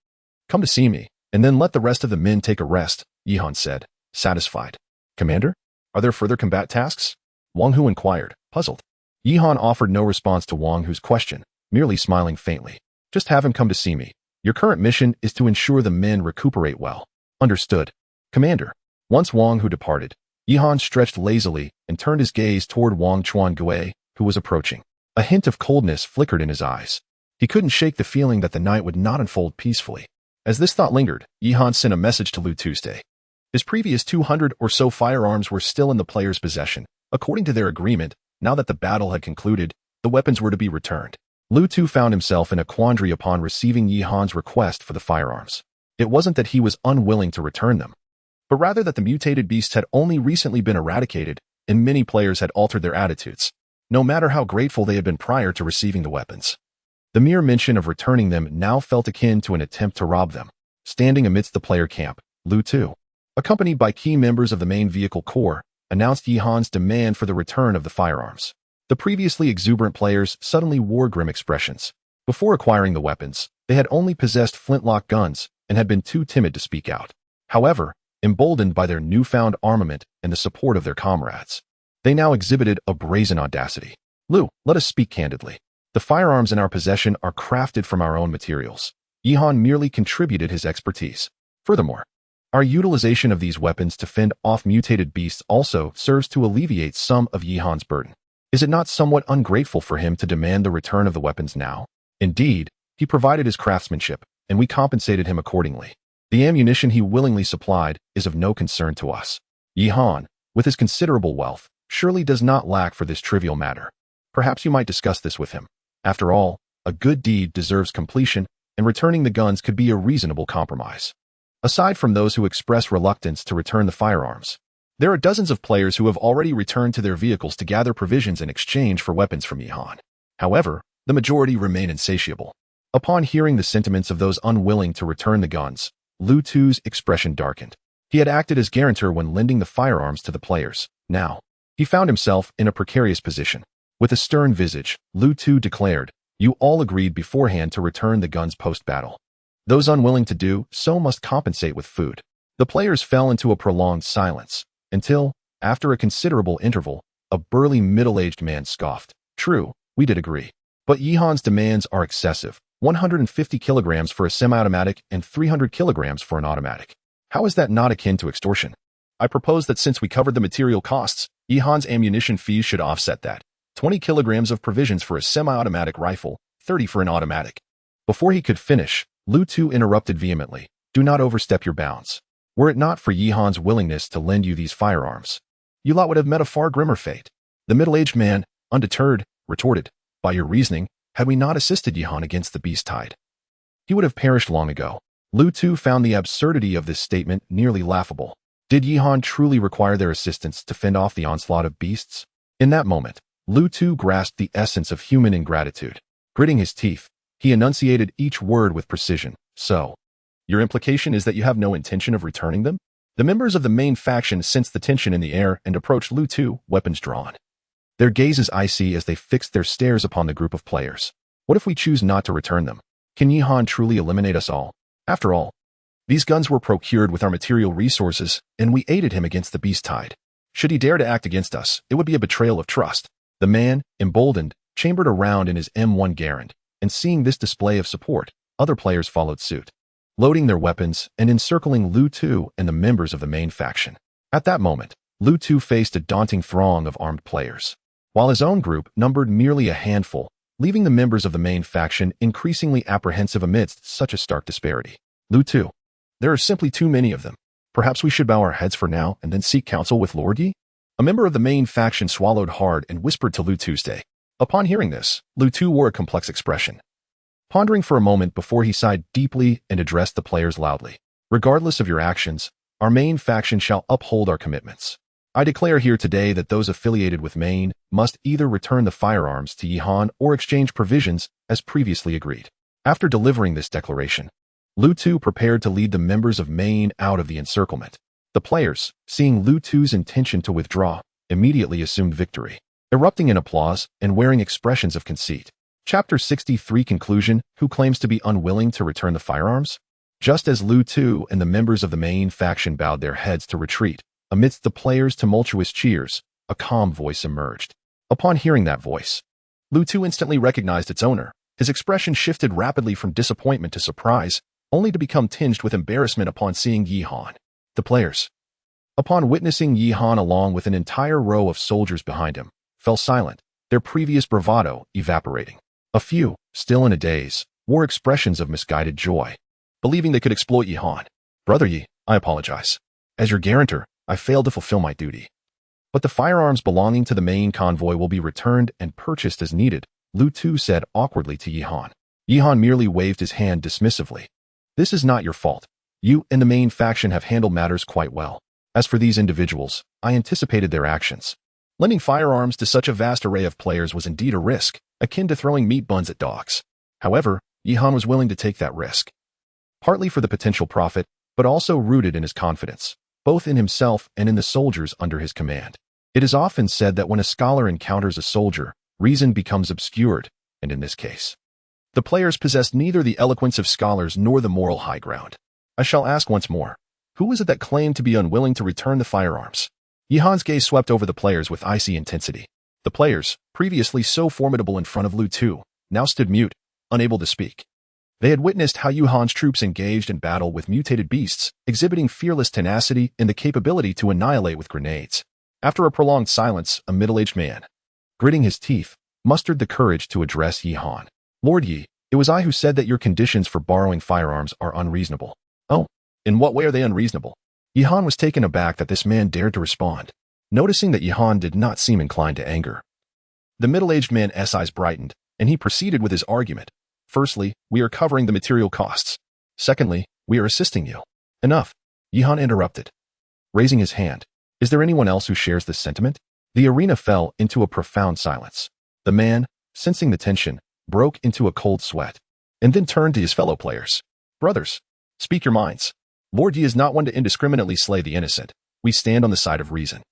come to see me, and then let the rest of the men take a rest, Yihan said, satisfied. Commander, are there further combat tasks? Wang Hu inquired, puzzled. Yihan offered no response to Wang Hu's question, merely smiling faintly. Just have him come to see me. Your current mission is to ensure the men recuperate well. Understood. Commander. Once Wang Hu departed, Yihan stretched lazily and turned his gaze toward Wang Chuangui, who was approaching. A hint of coldness flickered in his eyes. He couldn't shake the feeling that the night would not unfold peacefully. As this thought lingered, Yihan sent a message to Lu Tuesday. His previous 200 or so firearms were still in the players' possession. According to their agreement, now that the battle had concluded, the weapons were to be returned. Lu Tu found himself in a quandary upon receiving Yihan's request for the firearms. It wasn't that he was unwilling to return them, but rather that the mutated beasts had only recently been eradicated, and many players had altered their attitudes, no matter how grateful they had been prior to receiving the weapons. The mere mention of returning them now felt akin to an attempt to rob them. Standing amidst the player camp, Lu Tu, accompanied by key members of the main vehicle corps, announced Yihan's demand for the return of the firearms. The previously exuberant players suddenly wore grim expressions. Before acquiring the weapons, they had only possessed flintlock guns and had been too timid to speak out. However, emboldened by their newfound armament and the support of their comrades, they now exhibited a brazen audacity. Lu, let us speak candidly. The firearms in our possession are crafted from our own materials. Yihan merely contributed his expertise. Furthermore, our utilization of these weapons to fend off mutated beasts also serves to alleviate some of Yihan's burden. Is it not somewhat ungrateful for him to demand the return of the weapons now? Indeed, he provided his craftsmanship, and we compensated him accordingly. The ammunition he willingly supplied is of no concern to us. Yihan, with his considerable wealth, surely does not lack for this trivial matter. Perhaps you might discuss this with him. After all, a good deed deserves completion, and returning the guns could be a reasonable compromise. Aside from those who express reluctance to return the firearms, there are dozens of players who have already returned to their vehicles to gather provisions in exchange for weapons from Yihan. However, the majority remain insatiable. Upon hearing the sentiments of those unwilling to return the guns, Lu Tu's expression darkened. He had acted as guarantor when lending the firearms to the players. Now, he found himself in a precarious position. With a stern visage, Lu Tu declared, "You all agreed beforehand to return the guns post-battle. Those unwilling to do so must compensate with food." The players fell into a prolonged silence, until, after a considerable interval, a burly middle-aged man scoffed. "True, we did agree. But Yihan's demands are excessive. 150 kilograms for a semi-automatic and 300 kilograms for an automatic. How is that not akin to extortion? I propose that since we covered the material costs, Yihan's ammunition fees should offset that. 20 kilograms of provisions for a semi-automatic rifle, 30 for an automatic." Before he could finish, Lu Tu interrupted vehemently. "Do not overstep your bounds. Were it not for Yihan's willingness to lend you these firearms, you lot would have met a far grimmer fate." The middle-aged man, undeterred, retorted, "By your reasoning, had we not assisted Yihan against the beast tide, he would have perished long ago." Lu Tu found the absurdity of this statement nearly laughable. Did Yihan truly require their assistance to fend off the onslaught of beasts? In that moment, Lu Tu grasped the essence of human ingratitude. Gritting his teeth, he enunciated each word with precision. "So, Your implication is that you have no intention of returning them? The members of the main faction sensed the tension in the air and approached Lu Tu, weapons drawn. Their gazes icy as they fixed their stares upon the group of players. What if we choose not to return them? Can Yihan truly eliminate us all? After all, these guns were procured with our material resources, and we aided him against the beast tide. Should he dare to act against us, it would be a betrayal of trust. The man, emboldened, chambered around in his M1 Garand, and seeing this display of support, other players followed suit, loading their weapons and encircling Lu Tu and the members of the main faction. At that moment, Lu Tu faced a daunting throng of armed players, while his own group numbered merely a handful, leaving the members of the main faction increasingly apprehensive amidst such a stark disparity. Lu Tu, there are simply too many of them. Perhaps we should bow our heads for now and then seek counsel with Lord Yi? A member of the main faction swallowed hard and whispered to Lu Tuesday. Upon hearing this, Lu Tu wore a complex expression, pondering for a moment before he sighed deeply and addressed the players loudly. Regardless of your actions, our main faction shall uphold our commitments. I declare here today that those affiliated with Maine must either return the firearms to Yihan or exchange provisions as previously agreed. After delivering this declaration, Lu Tu prepared to lead the members of Maine out of the encirclement. The players, seeing Lu Tu's intention to withdraw, immediately assumed victory, erupting in applause and wearing expressions of conceit. Chapter 63 Conclusion. Who claims to be unwilling to return the firearms? Just as Lu Tu and the members of the main faction bowed their heads to retreat, amidst the players' tumultuous cheers, a calm voice emerged. Upon hearing that voice, Lu Tu instantly recognized its owner. His expression shifted rapidly from disappointment to surprise, only to become tinged with embarrassment upon seeing Yihan. The players, upon witnessing Yihan along with an entire row of soldiers behind him, fell silent, their previous bravado evaporating. A few, still in a daze, wore expressions of misguided joy, believing they could exploit Yihan. Brother Yi, I apologize. As your guarantor, I failed to fulfill my duty. But the firearms belonging to the main convoy will be returned and purchased as needed, Lu Tu said awkwardly to Yihan. Yihan merely waved his hand dismissively. This is not your fault. You and the main faction have handled matters quite well. As for these individuals, I anticipated their actions. Lending firearms to such a vast array of players was indeed a risk, akin to throwing meat buns at dogs. However, Yihan was willing to take that risk, partly for the potential profit, but also rooted in his confidence, both in himself and in the soldiers under his command. It is often said that when a scholar encounters a soldier, reason becomes obscured, and in this case, the players possessed neither the eloquence of scholars nor the moral high ground. I shall ask once more, who was it that claimed to be unwilling to return the firearms? Yihan's gaze swept over the players with icy intensity. The players, previously so formidable in front of Lu Tu, now stood mute, unable to speak. They had witnessed how Yihan's troops engaged in battle with mutated beasts, exhibiting fearless tenacity and the capability to annihilate with grenades. After a prolonged silence, a middle-aged man, gritting his teeth, mustered the courage to address Yihan. Lord Yi, it was I who said that your conditions for borrowing firearms are unreasonable. Oh, in what way are they unreasonable? Yihan was taken aback that this man dared to respond, noticing that Yihan did not seem inclined to anger. The middle-aged man's eyes brightened, and he proceeded with his argument. Firstly, we are covering the material costs. Secondly, we are assisting you. Enough, Yihan interrupted, raising his hand. Is there anyone else who shares this sentiment? The arena fell into a profound silence. The man, sensing the tension, broke into a cold sweat, and then turned to his fellow players. Brothers, speak your minds. Lord Yi is not one to indiscriminately slay the innocent. We stand on the side of reason.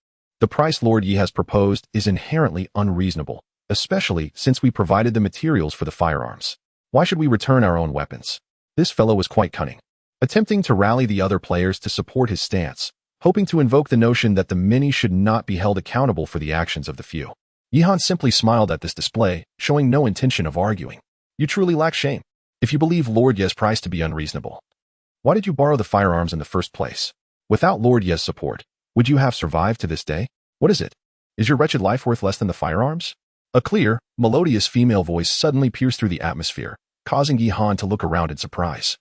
The price Lord Yi has proposed is inherently unreasonable, especially since we provided the materials for the firearms. Why should we return our own weapons? This fellow was quite cunning, attempting to rally the other players to support his stance, hoping to invoke the notion that the many should not be held accountable for the actions of the few. Yihan simply smiled at this display, showing no intention of arguing. You truly lack shame. If you believe Lord Ye's price to be unreasonable, why did you borrow the firearms in the first place? Without Lord Ye's support, would you have survived to this day? What is it? Is your wretched life worth less than the firearms? A clear, melodious female voice suddenly pierced through the atmosphere, causing Yihan to look around in surprise.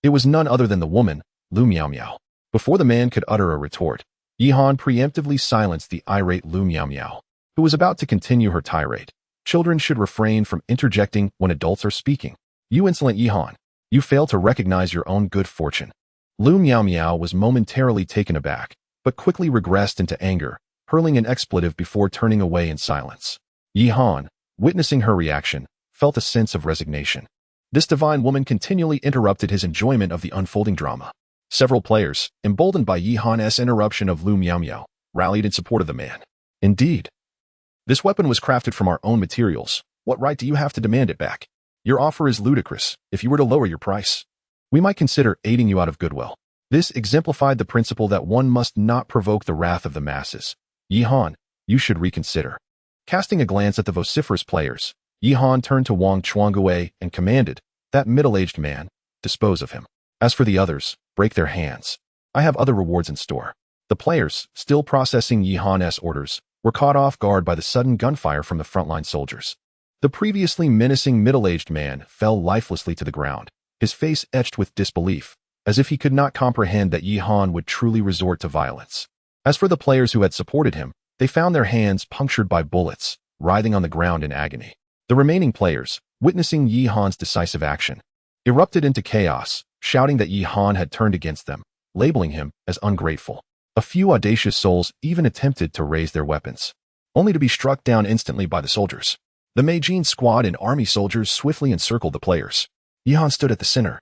It was none other than the woman, Lu Miao Miao. Before the man could utter a retort, Yihan preemptively silenced the irate Lu Miao Miao, who was about to continue her tirade. Children should refrain from interjecting when adults are speaking. You insolent Yihan, you fail to recognize your own good fortune. Lu Miao Miao was momentarily taken aback, but quickly regressed into anger, hurling an expletive before turning away in silence. Yihan, witnessing her reaction, felt a sense of resignation. This divine woman continually interrupted his enjoyment of the unfolding drama. Several players, emboldened by Yihan's interruption of Lu Miao Miao, rallied in support of the man. Indeed, this weapon was crafted from our own materials. What right do you have to demand it back? Your offer is ludicrous. If you were to lower your price, we might consider aiding you out of goodwill. This exemplified the principle that one must not provoke the wrath of the masses. Yihan, you should reconsider. Casting a glance at the vociferous players, Yihan turned to Wang Chuangue and commanded, that middle-aged man, dispose of him. As for the others, break their hands. I have other rewards in store. The players, still processing Yihan's orders, were caught off guard by the sudden gunfire from the frontline soldiers. The previously menacing middle-aged man fell lifelessly to the ground, his face etched with disbelief, as if he could not comprehend that Yihan would truly resort to violence. As for the players who had supported him, they found their hands punctured by bullets, writhing on the ground in agony. The remaining players, witnessing Yihan's decisive action, erupted into chaos, shouting that Yihan had turned against them, labeling him as ungrateful. A few audacious souls even attempted to raise their weapons, only to be struck down instantly by the soldiers. The Meijin squad and army soldiers swiftly encircled the players. Yihan stood at the center,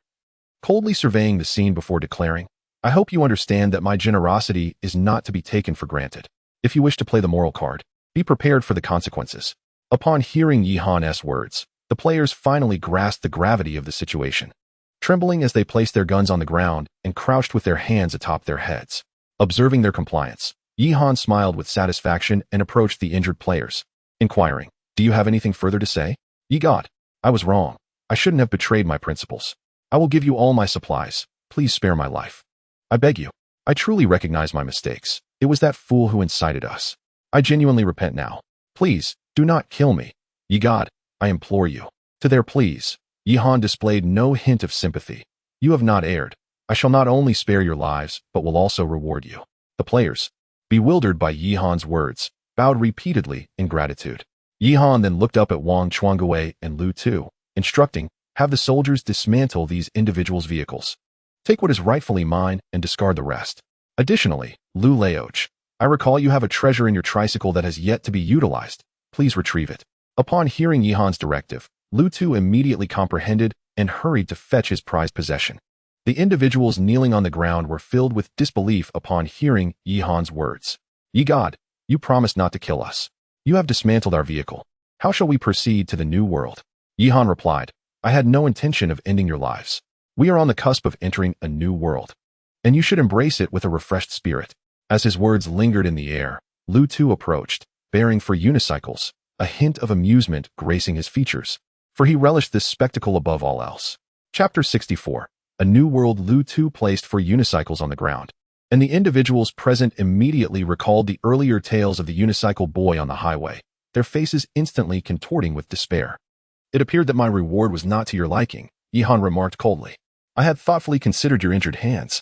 coldly surveying the scene before declaring, I hope you understand that my generosity is not to be taken for granted. If you wish to play the moral card, be prepared for the consequences. Upon hearing Yihan's words, the players finally grasped the gravity of the situation. Trembling as they placed their guns on the ground and crouched with their hands atop their heads. Observing their compliance, Yihan smiled with satisfaction and approached the injured players, inquiring, do you have anything further to say? Ye God, I was wrong. I shouldn't have betrayed my principles. I will give you all my supplies. Please spare my life. I beg you. I truly recognize my mistakes. It was that fool who incited us. I genuinely repent now. Please, do not kill me. Ye God, I implore you. To their pleas, Yihan displayed no hint of sympathy. You have not erred. I shall not only spare your lives, but will also reward you. The players, bewildered by Yihan's words, bowed repeatedly in gratitude. Yihan then looked up at Wang Chuangue and Lu Tu, instructing, have the soldiers dismantle these individuals' vehicles. Take what is rightfully mine and discard the rest. Additionally, Lu Laoch, I recall you have a treasure in your tricycle that has yet to be utilized. Please retrieve it. Upon hearing Yihan's directive, Lu Tu immediately comprehended and hurried to fetch his prized possession. The individuals kneeling on the ground were filled with disbelief upon hearing Yihan's words. Ye God, you promised not to kill us. You have dismantled our vehicle. How shall we proceed to the new world? Yihan replied, I had no intention of ending your lives. We are on the cusp of entering a new world, and you should embrace it with a refreshed spirit. As his words lingered in the air, Lu Tu approached, bearing for unicycles, a hint of amusement gracing his features, for he relished this spectacle above all else. Chapter 64. A new world. Lu Tu placed for unicycles on the ground, and the individuals present immediately recalled the earlier tales of the unicycle boy on the highway, their faces instantly contorting with despair. It appeared that my reward was not to your liking, Yihan remarked coldly. I had thoughtfully considered your injured hands,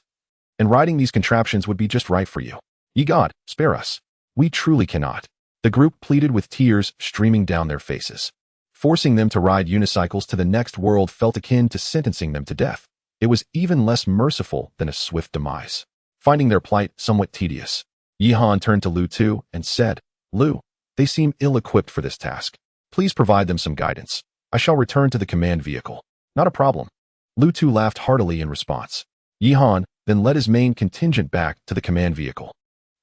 and riding these contraptions would be just right for you. Ye God, spare us. We truly cannot. The group pleaded with tears streaming down their faces. Forcing them to ride unicycles to the next world felt akin to sentencing them to death. It was even less merciful than a swift demise. Finding their plight somewhat tedious, Yihan turned to Lu Tu and said, Lu, they seem ill-equipped for this task. Please provide them some guidance. I shall return to the command vehicle. Not a problem. Lu Tu laughed heartily in response. Yihan then led his main contingent back to the command vehicle.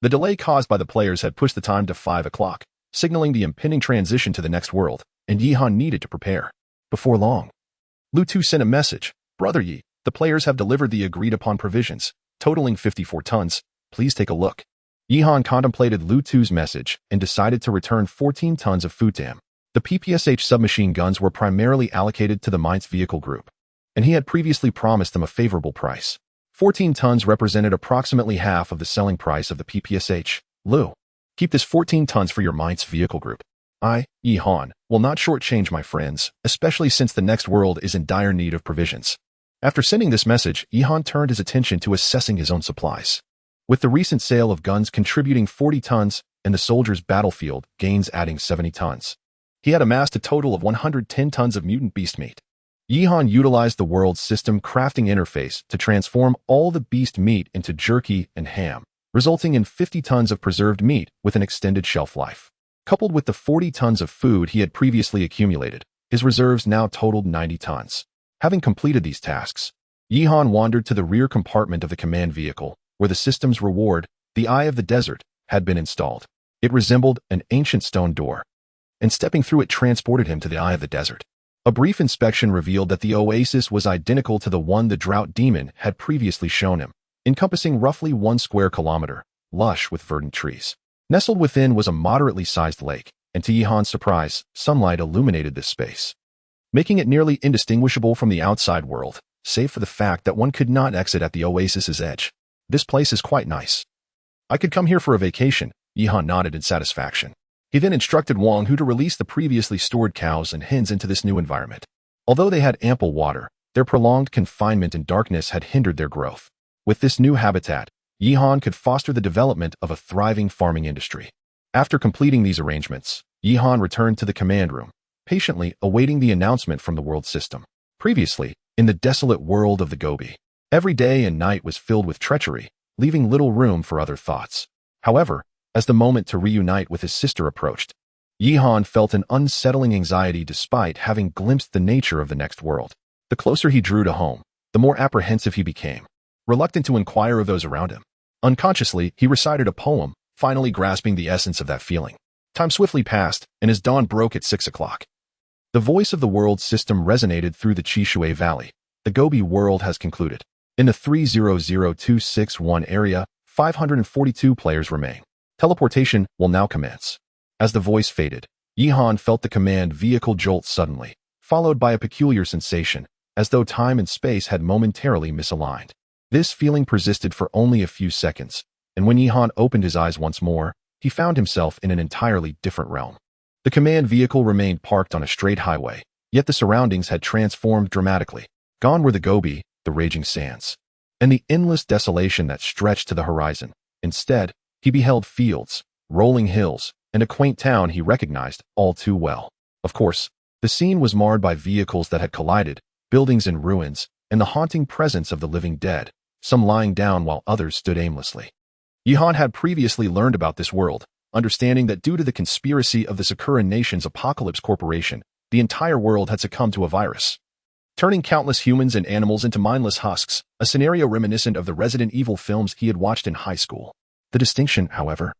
The delay caused by the players had pushed the time to 5 o'clock, signaling the impending transition to the next world, and Yihan needed to prepare. Before long, Lu Tu sent a message. Brother Yi, the players have delivered the agreed-upon provisions, totaling 54 tons. Please take a look. Yihan contemplated Lu Tu's message and decided to return 14 tons of food to him. The PPSH submachine guns were primarily allocated to the Mainz vehicle group, and he had previously promised them a favorable price. 14 tons represented approximately half of the selling price of the PPSH. Lu, keep this 14 tons for your Mainz vehicle group. I, Yihan, will not shortchange my friends, especially since the next world is in dire need of provisions. After sending this message, Yihan turned his attention to assessing his own supplies. With the recent sale of guns contributing 40 tons and the soldiers' battlefield gains adding 70 tons, he had amassed a total of 110 tons of mutant beast meat. Yihan utilized the world system crafting interface to transform all the beast meat into jerky and ham, resulting in 50 tons of preserved meat with an extended shelf life. Coupled with the 40 tons of food he had previously accumulated, his reserves now totaled 90 tons. Having completed these tasks, Yihan wandered to the rear compartment of the command vehicle, where the system's reward, the Eye of the Desert, had been installed. It resembled an ancient stone door, and stepping through it transported him to the Eye of the Desert. A brief inspection revealed that the oasis was identical to the one the drought demon had previously shown him, encompassing roughly 1 square kilometer, lush with verdant trees. Nestled within was a moderately sized lake, and to Yihan's surprise, sunlight illuminated this space, making it nearly indistinguishable from the outside world, save for the fact that one could not exit at the oasis's edge. This place is quite nice. I could come here for a vacation, Yihan nodded in satisfaction. He then instructed Wang Hu to release the previously stored cows and hens into this new environment. Although they had ample water, their prolonged confinement in darkness had hindered their growth. With this new habitat, Yihan could foster the development of a thriving farming industry. After completing these arrangements, Yihan returned to the command room, patiently awaiting the announcement from the world system. Previously, in the desolate world of the Gobi, every day and night was filled with treachery, leaving little room for other thoughts. However, as the moment to reunite with his sister approached, Yihan felt an unsettling anxiety despite having glimpsed the nature of the next world. The closer he drew to home, the more apprehensive he became, reluctant to inquire of those around him. Unconsciously, he recited a poem, finally grasping the essence of that feeling. Time swiftly passed, and as dawn broke at 6 o'clock, the voice of the world system resonated through the Chishui Valley. The Gobi world has concluded. In the 300261 area, 542 players remain. Teleportation will now commence. As the voice faded, Yihan felt the command vehicle jolt suddenly, followed by a peculiar sensation, as though time and space had momentarily misaligned. This feeling persisted for only a few seconds, and when Yihan opened his eyes once more, he found himself in an entirely different realm. The command vehicle remained parked on a straight highway, yet the surroundings had transformed dramatically. Gone were the Gobi, the raging sands, and the endless desolation that stretched to the horizon. Instead, he beheld fields, rolling hills, and a quaint town he recognized all too well. Of course, the scene was marred by vehicles that had collided, buildings in ruins, and the haunting presence of the living dead, some lying down while others stood aimlessly. Yihan had previously learned about this world, understanding that due to the conspiracy of the Sakuran Nation's Apocalypse Corporation, the entire world had succumbed to a virus, turning countless humans and animals into mindless husks, a scenario reminiscent of the Resident Evil films he had watched in high school. The distinction, however,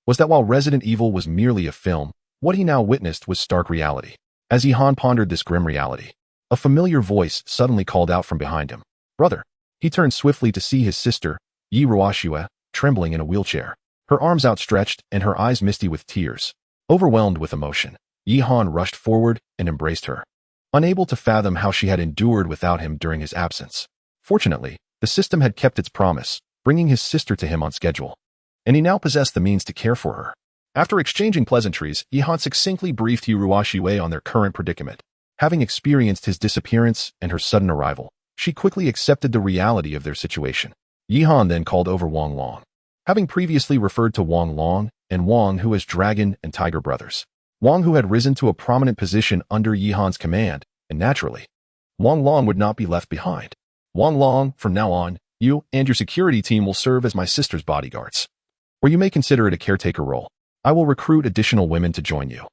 was that while Resident Evil was merely a film, what he now witnessed was stark reality. As Yihan pondered this grim reality, a familiar voice suddenly called out from behind him. "Brother." He turned swiftly to see his sister, Yi Ruoxue, trembling in a wheelchair, her arms outstretched and her eyes misty with tears. Overwhelmed with emotion, Yihan rushed forward and embraced her, unable to fathom how she had endured without him during his absence. Fortunately, the system had kept its promise, bringing his sister to him on schedule, and he now possessed the means to care for her. After exchanging pleasantries, Yihan succinctly briefed Yi Ruoxue on their current predicament. Having experienced his disappearance and her sudden arrival, she quickly accepted the reality of their situation. Yihan then called over Wang Long. Having previously referred to Wang Long and Wang Hu as Dragon and Tiger brothers, Wang Hu had risen to a prominent position under Yihan's command, and naturally, Wang Long would not be left behind. "Wang Long, from now on, you and your security team will serve as my sister's bodyguards, or you may consider it a caretaker role. I will recruit additional women to join you,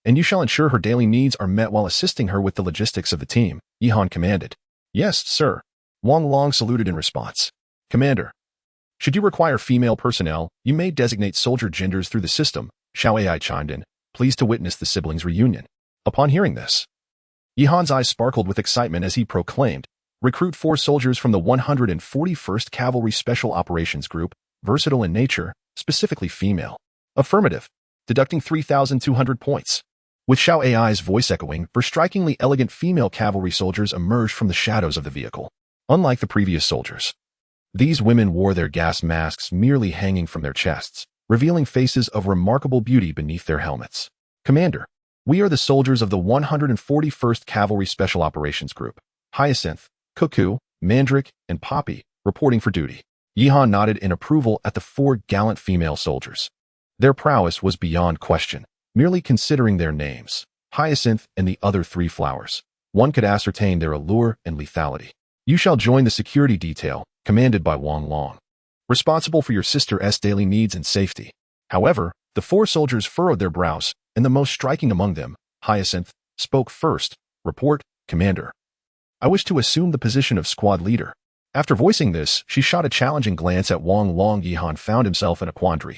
and you shall ensure her daily needs are met while assisting her with the logistics of the team," Yihan commanded. "Yes, sir." Wang Long saluted in response. "Commander, should you require female personnel, you may designate soldier genders through the system," Xiao Ai chimed in, pleased to witness the siblings' reunion. Upon hearing this, Yihan's eyes sparkled with excitement as he proclaimed, "Recruit 4 soldiers from the 141st Cavalry Special Operations Group, versatile in nature, specifically female." "Affirmative," deducting 3,200 points. With Xiao Ai's voice echoing, for strikingly elegant female cavalry soldiers emerged from the shadows of the vehicle. Unlike the previous soldiers, these women wore their gas masks merely hanging from their chests, revealing faces of remarkable beauty beneath their helmets. "Commander, we are the soldiers of the 141st Cavalry Special Operations Group. Hyacinth, Cuckoo, Mandrake, and Poppy, reporting for duty." Yihan nodded in approval at the 4 gallant female soldiers. Their prowess was beyond question. Merely considering their names, Hyacinth and the other 3 flowers, one could ascertain their allure and lethality. "You shall join the security detail, commanded by Wang Long, responsible for your sister's daily needs and safety." However, the 4 soldiers furrowed their brows, and the most striking among them, Hyacinth, spoke first. "Report, Commander." I wish to assume the position of squad leader. After voicing this, she shot a challenging glance at Wang Long. Yihan found himself in a quandary.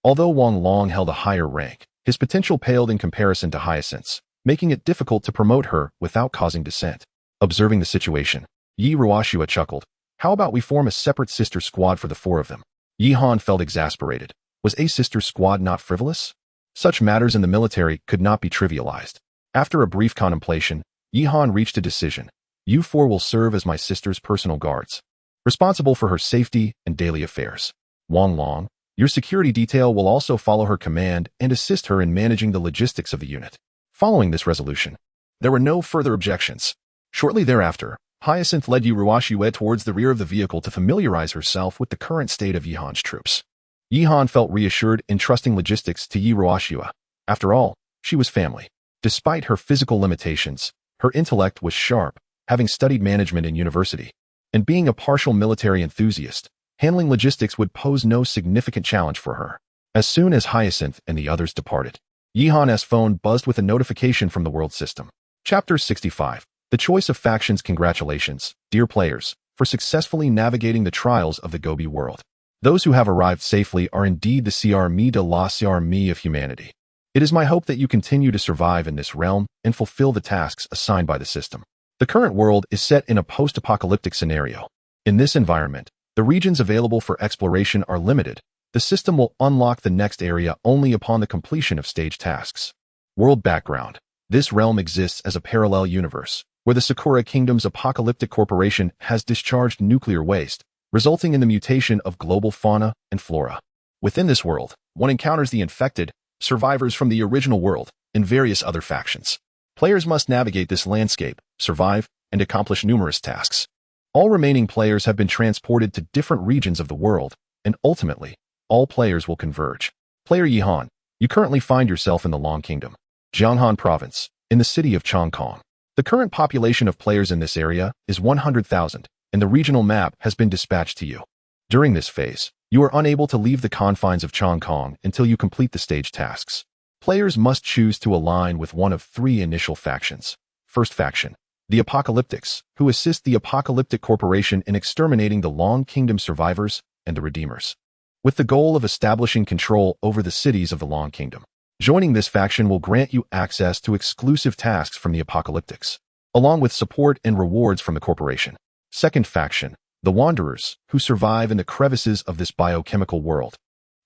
Although Wang Long held a higher rank, his potential paled in comparison to Hyacinth's, making it difficult to promote her without causing dissent. Observing the situation, Yi Ruoxua chuckled. How about we form a separate sister squad for the four of them? Yihan felt exasperated. Was a sister squad not frivolous? Such matters in the military could not be trivialized. After a brief contemplation, Yihan reached a decision. You four will serve as my sister's personal guards, responsible for her safety and daily affairs. Wang Long, your security detail will also follow her command and assist her in managing the logistics of the unit. Following this resolution, there were no further objections. Shortly thereafter, Hyacinth led Yi Ruoxua towards the rear of the vehicle to familiarize herself with the current state of Yihan's troops. Yihan felt reassured in trusting logistics to Yi Ruoxua. After all, she was family. Despite her physical limitations, her intellect was sharp, having studied management in university. And being a partial military enthusiast, handling logistics would pose no significant challenge for her. As soon as Hyacinth and the others departed, Yihan's phone buzzed with a notification from the world system. Chapter 65. The Choice of Factions. Congratulations, dear players, for successfully navigating the trials of the Gobi world. Those who have arrived safely are indeed the Crme de la Crme of humanity. It is my hope that you continue to survive in this realm and fulfill the tasks assigned by the system. The current world is set in a post-apocalyptic scenario. In this environment, the regions available for exploration are limited. The system will unlock the next area only upon the completion of stage tasks. World background. This realm exists as a parallel universe, where the Sakura Kingdom's apocalyptic corporation has discharged nuclear waste, resulting in the mutation of global fauna and flora. Within this world, one encounters the infected, survivors from the original world, and various other factions. Players must navigate this landscape, survive, and accomplish numerous tasks. All remaining players have been transported to different regions of the world, and ultimately, all players will converge. Player Yihan, you currently find yourself in the Long Kingdom, Jianghan Province, in the city of Chongqing. The current population of players in this area is 100,000, and the regional map has been dispatched to you. During this phase, you are unable to leave the confines of Chongqing until you complete the stage tasks. Players must choose to align with one of three initial factions. First faction, the Apocalyptics, who assist the Apocalyptic Corporation in exterminating the Long Kingdom survivors and the Redeemers, with the goal of establishing control over the cities of the Long Kingdom. Joining this faction will grant you access to exclusive tasks from the Apocalyptics, along with support and rewards from the corporation. Second faction, the Wanderers, who survive in the crevices of this biochemical world,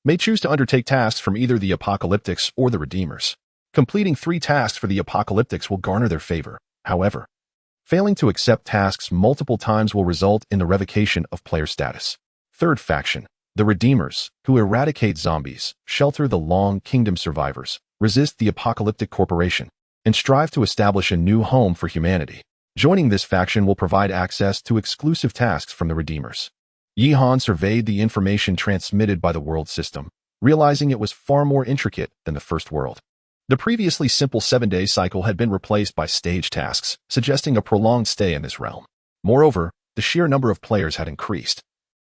may choose to undertake tasks from either the Apocalyptics or the Redeemers. Completing 3 tasks for the Apocalyptics will garner their favor. However, failing to accept tasks multiple times will result in the revocation of player status. Third faction, the Redeemers, who eradicate zombies, shelter the Long Kingdom survivors, resist the Apocalyptic Corporation, and strive to establish a new home for humanity. Joining this faction will provide access to exclusive tasks from the Redeemers. Yihan surveyed the information transmitted by the world system, realizing it was far more intricate than the first world. The previously simple 7-day cycle had been replaced by stage tasks, suggesting a prolonged stay in this realm. Moreover, the sheer number of players had increased,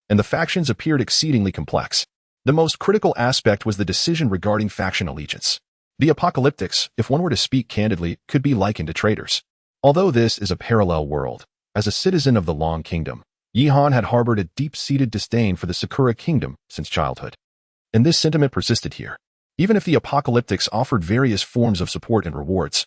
and the factions appeared exceedingly complex. The most critical aspect was the decision regarding faction allegiance. The Apocalyptics, if one were to speak candidly, could be likened to traitors. Although this is a parallel world, as a citizen of the Long Kingdom, Yihan had harbored a deep-seated disdain for the Sakura Kingdom since childhood. And this sentiment persisted here. Even if the Apocalyptics offered various forms of support and rewards,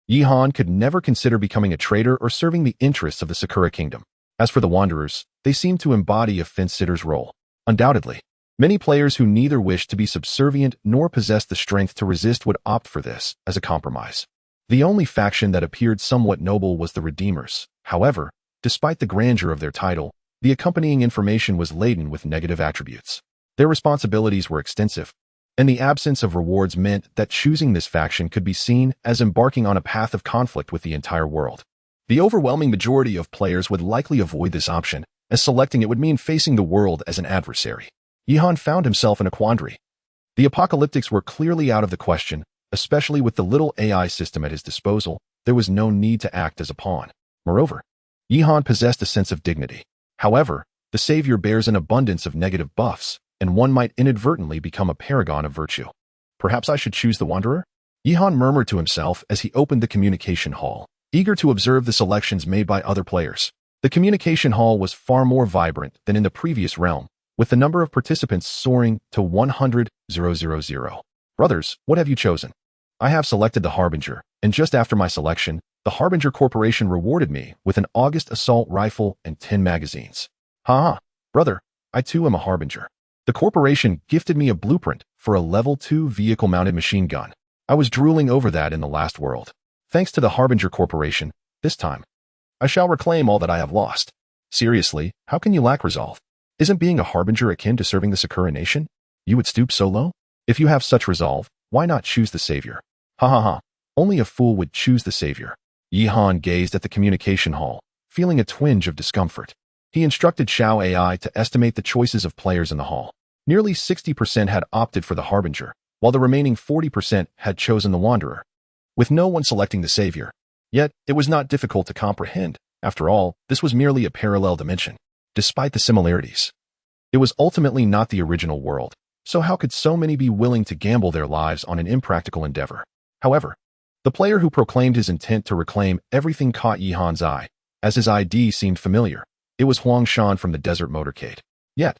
Yihan could never consider becoming a traitor or serving the interests of the Sakura Kingdom. As for the Wanderers, they seemed to embody a fence-sitter's role. Undoubtedly, many players who neither wished to be subservient nor possessed the strength to resist would opt for this as a compromise. The only faction that appeared somewhat noble was the Redeemers. However, despite the grandeur of their title, the accompanying information was laden with negative attributes. Their responsibilities were extensive, and the absence of rewards meant that choosing this faction could be seen as embarking on a path of conflict with the entire world. The overwhelming majority of players would likely avoid this option, as selecting it would mean facing the world as an adversary. Yihan found himself in a quandary. The Apocalyptics were clearly out of the question, especially with the little AI system at his disposal. There was no need to act as a pawn. Moreover, Yihan possessed a sense of dignity. However, the savior bears an abundance of negative buffs, and one might inadvertently become a paragon of virtue. Perhaps I should choose the Wanderer? Yihan murmured to himself as he opened the communication hall. eager to observe the selections made by other players. The communication hall was far more vibrant than in the previous realm, with the number of participants soaring to 100,000. Brothers, what have you chosen? I have selected the Harbinger, and just after my selection, the Harbinger Corporation rewarded me with an August assault rifle and 10 magazines. Haha, brother, I too am a Harbinger. The corporation gifted me a blueprint for a level 2 vehicle-mounted machine gun. I was drooling over that in the last world. Thanks to the Harbinger Corporation, this time, I shall reclaim all that I have lost. Seriously, how can you lack resolve? Isn't being a Harbinger akin to serving the Sakura nation? You would stoop so low? If you have such resolve, why not choose the savior? Ha ha ha, only a fool would choose the savior. Yihan gazed at the communication hall, feeling a twinge of discomfort. He instructed Xiao AI to estimate the choices of players in the hall. Nearly 60% had opted for the Harbinger, while the remaining 40% had chosen the Wanderer, with no one selecting the savior. Yet, it was not difficult to comprehend. After all, this was merely a parallel dimension. Despite the similarities, it was ultimately not the original world, so how could so many be willing to gamble their lives on an impractical endeavor? However, the player who proclaimed his intent to reclaim everything caught Yihan's eye, as his ID seemed familiar. It was Huang Shan from the Desert Motorcade. Yet,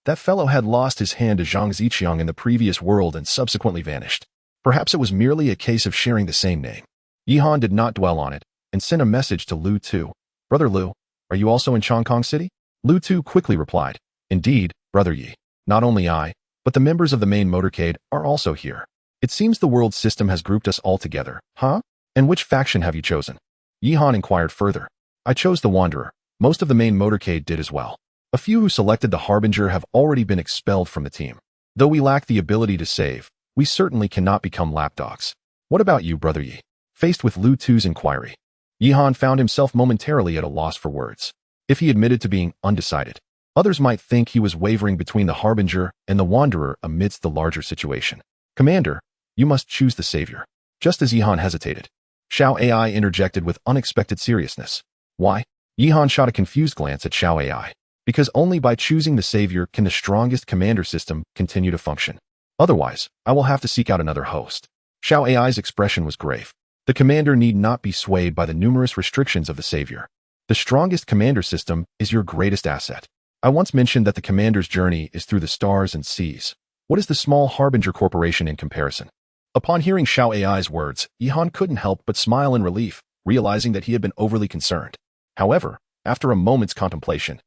that fellow had lost his hand to Zhang Ziqiang in the previous world and subsequently vanished. Perhaps it was merely a case of sharing the same name. Yihan did not dwell on it, and sent a message to Lu Tu. Brother Lu, are you also in Chongqing City? Lu Tu quickly replied, Indeed, Brother Yi. Not only I, but the members of the main motorcade are also here. It seems the world system has grouped us all together, huh? And which faction have you chosen? Yihan inquired further. I chose the Wanderer. Most of the main motorcade did as well. A few who selected the Harbinger have already been expelled from the team. Though we lack the ability to save, we certainly cannot become lapdogs. What about you, Brother Yi? Faced with Lu Tu's inquiry, Yihan found himself momentarily at a loss for words. If he admitted to being undecided, others might think he was wavering between the Harbinger and the Wanderer amidst the larger situation. Commander, you must choose the savior. Just as Yihan hesitated, Xiao AI interjected with unexpected seriousness. Why? Yihan shot a confused glance at Xiao AI. Because only by choosing the savior can the strongest commander system continue to function. Otherwise, I will have to seek out another host. Xiao AI's expression was grave. The commander need not be swayed by the numerous restrictions of the savior. The strongest commander system is your greatest asset. I once mentioned that the commander's journey is through the stars and seas. What is the small Harbinger Corporation in comparison? Upon hearing Xiao AI's words, Yihan couldn't help but smile in relief, realizing that he had been overly concerned. However, after a moment's contemplation,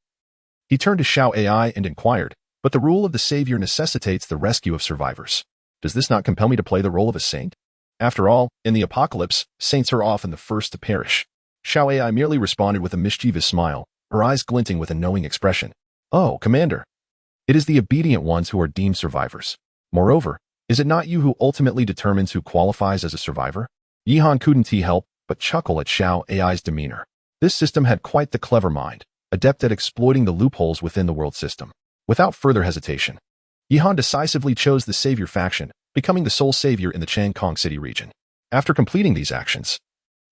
he turned to Xiao AI and inquired, but the rule of the savior necessitates the rescue of survivors. Does this not compel me to play the role of a saint? After all, in the apocalypse, saints are often the first to perish. Xiao AI merely responded with a mischievous smile, her eyes glinting with a knowing expression. Oh, Commander. It is the obedient ones who are deemed survivors. Moreover, is it not you who ultimately determines who qualifies as a survivor? Yihan couldn't help but chuckle at Xiao AI's demeanor. This system had quite the clever mind, adept at exploiting the loopholes within the world system. Without further hesitation, Yihan decisively chose the savior faction, becoming the sole savior in the Changkong City region. After completing these actions,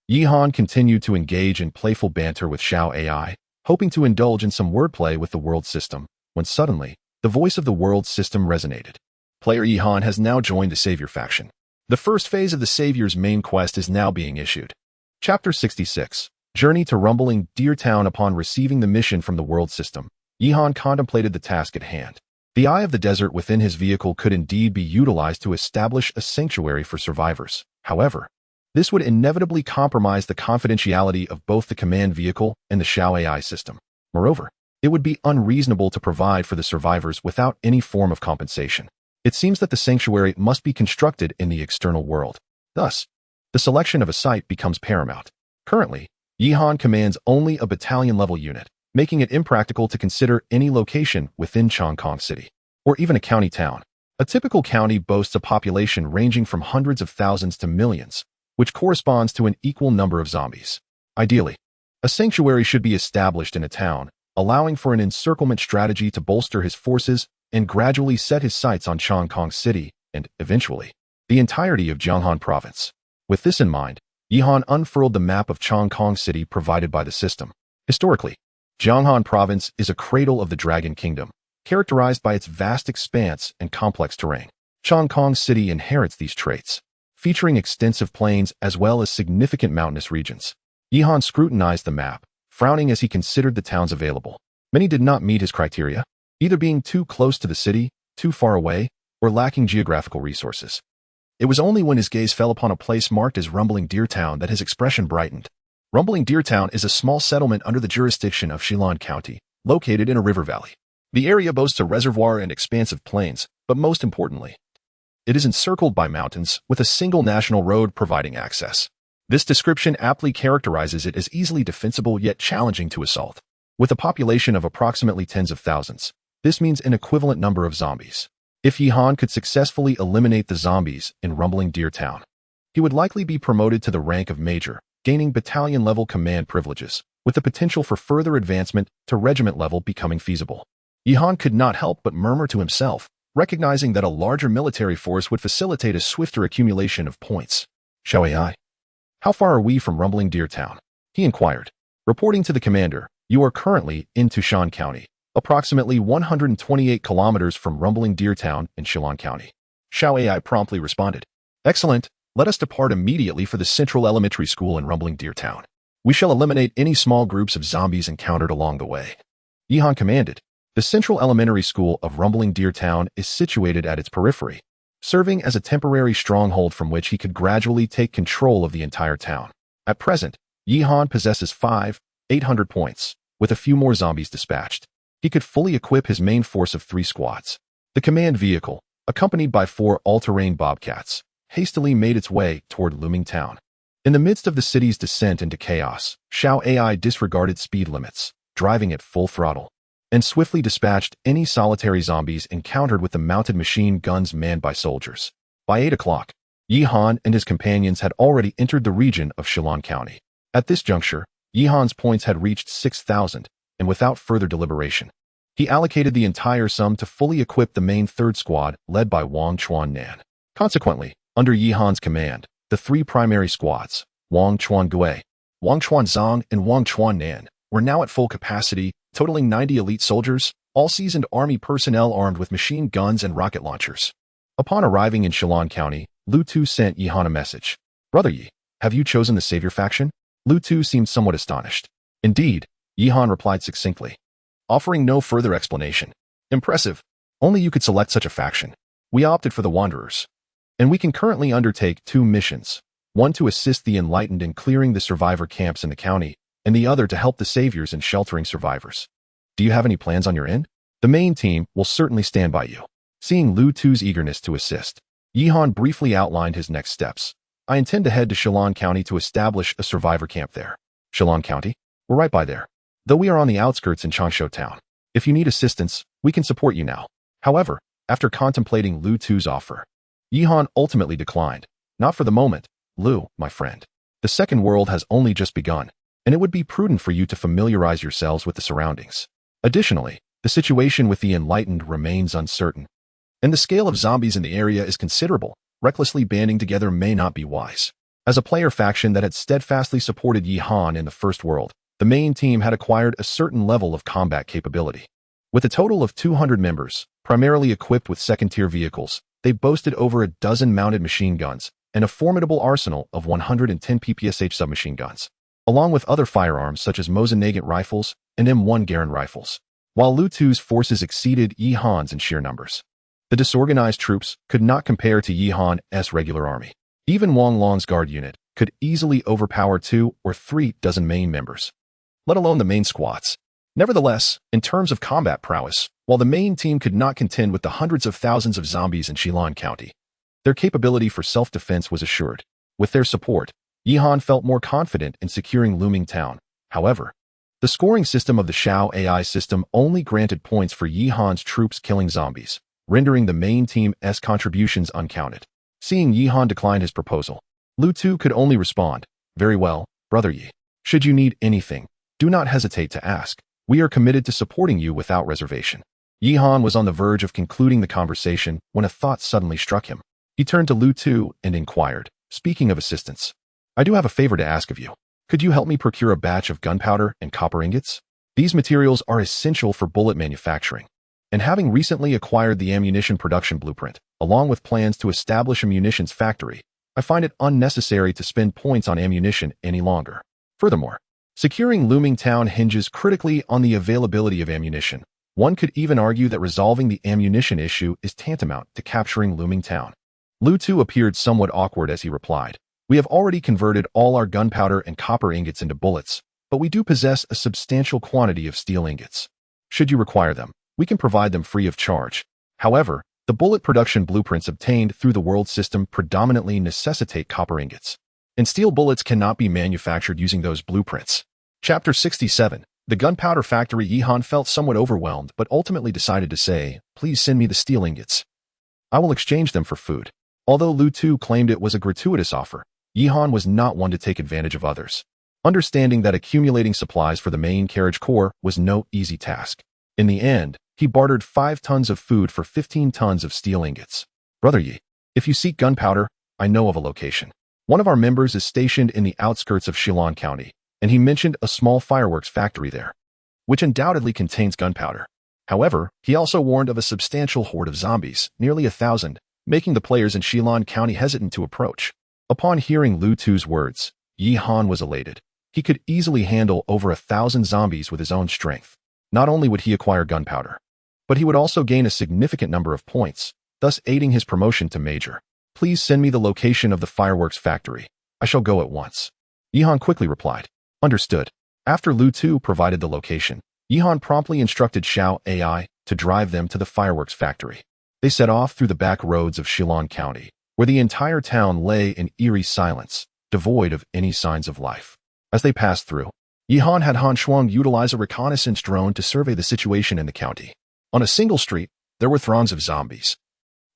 Yihan continued to engage in playful banter with Xiao AI, hoping to indulge in some wordplay with the world system, when suddenly, the voice of the world system resonated. Player Yihan has now joined the savior faction. The first phase of the savior's main quest is now being issued. Chapter 66. Journey to Rumbling Deer Town. Upon receiving the mission from the world system, Yihan contemplated the task at hand. The eye of the desert within his vehicle could indeed be utilized to establish a sanctuary for survivors. However, this would inevitably compromise the confidentiality of both the command vehicle and the Xiao AI system. Moreover, it would be unreasonable to provide for the survivors without any form of compensation. It seems that the sanctuary must be constructed in the external world. Thus, the selection of a site becomes paramount. Currently, Yihan commands only a battalion-level unit, making it impractical to consider any location within Chongqing City, or even a county town. A typical county boasts a population ranging from hundreds of thousands to millions, which corresponds to an equal number of zombies. Ideally, a sanctuary should be established in a town, allowing for an encirclement strategy to bolster his forces and gradually set his sights on Chongqing City and, eventually, the entirety of Jianghan Province. With this in mind, Yihan unfurled the map of Chongqing City provided by the system. Historically, Jianghan Province is a cradle of the Dragon Kingdom, characterized by its vast expanse and complex terrain. Chongqing City inherits these traits, featuring extensive plains as well as significant mountainous regions. Yihan scrutinized the map, frowning as he considered the towns available. Many did not meet his criteria, either being too close to the city, too far away, or lacking geographical resources. It was only when his gaze fell upon a place marked as Rumbling Deer Town that his expression brightened. Rumbling Deer Town is a small settlement under the jurisdiction of Shillong County, located in a river valley. The area boasts a reservoir and expansive plains, but most importantly, it is encircled by mountains, with a single national road providing access. This description aptly characterizes it as easily defensible yet challenging to assault. With a population of approximately tens of thousands, this means an equivalent number of zombies. If Yihan could successfully eliminate the zombies in Rumbling Deer Town, he would likely be promoted to the rank of major, gaining battalion-level command privileges, with the potential for further advancement to regiment level becoming feasible. Yihan could not help but murmur to himself, recognizing that a larger military force would facilitate a swifter accumulation of points. Shall I? How far are we from Rumbling Deer Town? He inquired. Reporting to the commander, you are currently in Tushan County, approximately 128 kilometers from Rumbling Deer Town in Shillong County. Xiao Ai promptly responded. Excellent. Let us depart immediately for the Central Elementary School in Rumbling Deer Town. We shall eliminate any small groups of zombies encountered along the way. Yihan commanded. The Central Elementary School of Rumbling Deer Town is situated at its periphery, serving as a temporary stronghold from which he could gradually take control of the entire town. At present, Yihan possesses 800 points, with a few more zombies dispatched. He could fully equip his main force of 3 squads. The command vehicle, accompanied by 4 all-terrain bobcats, hastily made its way toward Looming Town. In the midst of the city's descent into chaos, Xiao Ai disregarded speed limits, driving at full throttle, and swiftly dispatched any solitary zombies encountered with the mounted machine guns manned by soldiers. By 8 o'clock, Yihan and his companions had already entered the region of Shillong County. At this juncture, Yihan's points had reached 6,000, and without further deliberation, he allocated the entire sum to fully equip the main 3rd squad led by Wang Chuan Nan. Consequently, under Yihan's command, the 3 primary squads, Wang Chuan Gui, Wang Chuan Zhang, and Wang Chuan Nan, were now at full capacity, totaling 90 elite soldiers, all seasoned army personnel armed with machine guns and rocket launchers. Upon arriving in Shillong County, Lu Tu sent Yihan a message. Brother Yi, have you chosen the savior faction? Lu Tu seemed somewhat astonished. Indeed, Yihan replied succinctly, offering no further explanation. Impressive. Only you could select such a faction. We opted for the Wanderers. And we can currently undertake 2 missions, one to assist the enlightened in clearing the survivor camps in the county, and the other to help the saviors in sheltering survivors. Do you have any plans on your end? The main team will certainly stand by you. Seeing Lu Tu's eagerness to assist, Yihan briefly outlined his next steps. I intend to head to Shillong County to establish a survivor camp there. Shillong County? We're right by there. Though we are on the outskirts in Changshu Town. If you need assistance, we can support you now. However, after contemplating Lu Tu's offer, Yihan ultimately declined. Not for the moment, Lu, my friend. The second world has only just begun, and it would be prudent for you to familiarize yourselves with the surroundings. Additionally, the situation with the enlightened remains uncertain, and the scale of zombies in the area is considerable. Recklessly banding together may not be wise. As a player faction that had steadfastly supported Yihan in the first world, the main team had acquired a certain level of combat capability. With a total of 200 members, primarily equipped with second-tier vehicles, they boasted over a dozen mounted machine guns and a formidable arsenal of 110 ppsh submachine guns, along with other firearms such as Mosin Nagant rifles and M1 Garand rifles. While Lu Tu's forces exceeded Yihan's in sheer numbers, the disorganized troops could not compare to Yihan's regular army. Even Wang Long's guard unit could easily overpower 2 or 3 dozen main members, let alone the main squads. Nevertheless, in terms of combat prowess, while the main team could not contend with the hundreds of thousands of zombies in Shillong County, their capability for self-defense was assured. With their support, Yihan felt more confident in securing Looming Town. However, the scoring system of the Xiao AI system only granted points for Yihan's troops killing zombies, rendering the main team's contributions uncounted. Seeing Yihan decline his proposal, Lu Tu could only respond, very well, Brother Yi. Should you need anything, do not hesitate to ask. We are committed to supporting you without reservation. Yihan was on the verge of concluding the conversation when a thought suddenly struck him. He turned to Lu Tu and inquired, speaking of assistance, I do have a favor to ask of you. Could you help me procure a batch of gunpowder and copper ingots? These materials are essential for bullet manufacturing, and having recently acquired the ammunition production blueprint, along with plans to establish a munitions factory, I find it unnecessary to spend points on ammunition any longer. Furthermore, securing Looming Town hinges critically on the availability of ammunition. One could even argue that resolving the ammunition issue is tantamount to capturing Looming Town. Lu Tu appeared somewhat awkward as he replied, "We have already converted all our gunpowder and copper ingots into bullets, but we do possess a substantial quantity of steel ingots. Should you require them, we can provide them free of charge. However, the bullet production blueprints obtained through the world system predominantly necessitate copper ingots, and steel bullets cannot be manufactured using those blueprints." Chapter 67. The gunpowder factory. Yihan felt somewhat overwhelmed, but ultimately decided to say, "Please send me the steel ingots. I will exchange them for food." Although Lu Tu claimed it was a gratuitous offer, Yihan was not one to take advantage of others. Understanding that accumulating supplies for the main carriage core was no easy task. In the end, he bartered 5 tons of food for 15 tons of steel ingots. "Brother Yi, if you seek gunpowder, I know of a location. One of our members is stationed in the outskirts of Shillong County, and he mentioned a small fireworks factory there, which undoubtedly contains gunpowder. However, he also warned of a substantial horde of zombies, nearly 1,000, making the players in Shillong County hesitant to approach." Upon hearing Lu Tu's words, Yihan was elated. He could easily handle over 1,000 zombies with his own strength. Not only would he acquire gunpowder, but he would also gain a significant number of points, thus aiding his promotion to major. "Please send me the location of the fireworks factory. I shall go at once." Yihan quickly replied, "Understood." After Lu Tu provided the location, Yihan promptly instructed Xiao AI to drive them to the fireworks factory. They set off through the back roads of Shillong County, where the entire town lay in eerie silence, devoid of any signs of life. As they passed through, Yihan had Han Shuang utilize a reconnaissance drone to survey the situation in the county. On a single street, there were throngs of zombies,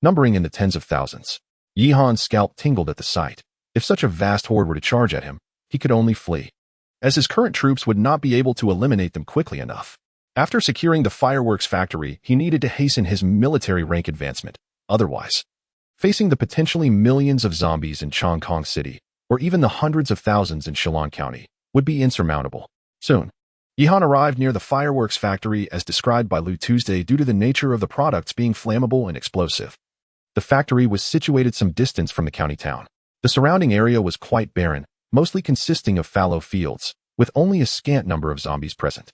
numbering in the tens of thousands. Yihan's scalp tingled at the sight. If such a vast horde were to charge at him, he could only flee, as his current troops would not be able to eliminate them quickly enough. After securing the fireworks factory, he needed to hasten his military rank advancement. Otherwise, facing the potentially millions of zombies in Chongqing City, or even the hundreds of thousands in Shillong County, would be insurmountable. Soon, Yihan arrived near the fireworks factory as described by Lu Tuesday due to the nature of the products being flammable and explosive. The factory was situated some distance from the county town. The surrounding area was quite barren, mostly consisting of fallow fields, with only a scant number of zombies present.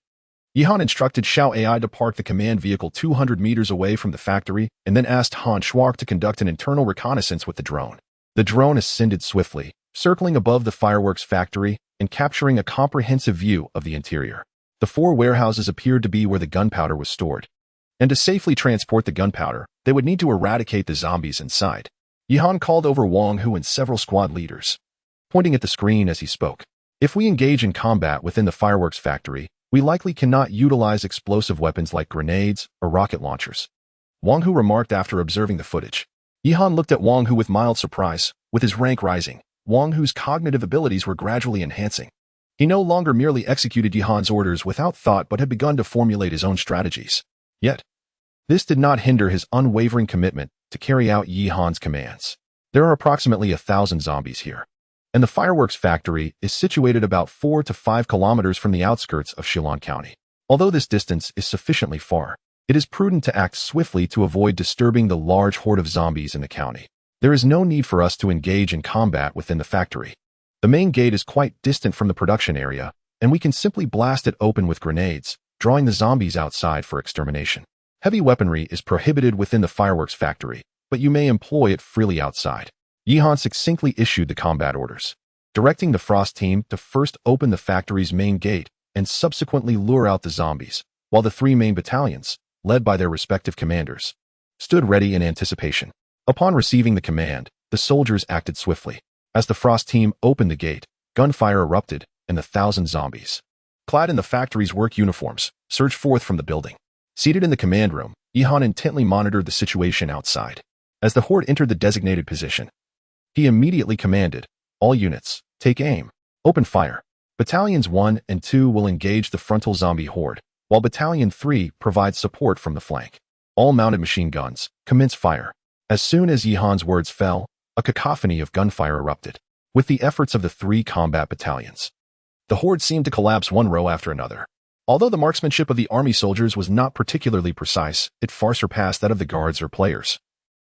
Yihan instructed Xiao AI to park the command vehicle 200 meters away from the factory and then asked Han Shuang to conduct an internal reconnaissance with the drone. The drone ascended swiftly, circling above the fireworks factory and capturing a comprehensive view of the interior. The 4 warehouses appeared to be where the gunpowder was stored, and to safely transport the gunpowder, they would need to eradicate the zombies inside. Yihan called over Wang Hu and several squad leaders, pointing at the screen as he spoke. "If we engage in combat within the fireworks factory, we likely cannot utilize explosive weapons like grenades or rocket launchers," Wang Hu remarked after observing the footage. Yihan looked at Wang Hu with mild surprise. With his rank rising, Wang Hu's cognitive abilities were gradually enhancing. He no longer merely executed Yihan's orders without thought but had begun to formulate his own strategies. Yet, this did not hinder his unwavering commitment to carry out Yihan's commands. There are approximately 1,000 zombies here, and the fireworks factory is situated about 4 to 5 kilometers from the outskirts of Shillong County. Although this distance is sufficiently far, it is prudent to act swiftly to avoid disturbing the large horde of zombies in the county. There is no need for us to engage in combat within the factory. The main gate is quite distant from the production area, and we can simply blast it open with grenades, drawing the zombies outside for extermination. Heavy weaponry is prohibited within the fireworks factory, but you may employ it freely outside. Yihan succinctly issued the combat orders, directing the Frost team to first open the factory's main gate and subsequently lure out the zombies, while the 3 main battalions, led by their respective commanders, stood ready in anticipation. Upon receiving the command, the soldiers acted swiftly. As the Frost team opened the gate, gunfire erupted, and the 1,000 zombies, clad in the factory's work uniforms, surged forth from the building. Seated in the command room, Yihan intently monitored the situation outside. As the horde entered the designated position, he immediately commanded, "All units, take aim. Open fire. Battalions 1 and 2 will engage the frontal zombie horde, while Battalion 3 provides support from the flank. All mounted machine guns, commence fire." As soon as Yihan's words fell, a cacophony of gunfire erupted. With the efforts of the 3 combat battalions, the horde seemed to collapse one row after another. Although the marksmanship of the army soldiers was not particularly precise, it far surpassed that of the guards or players,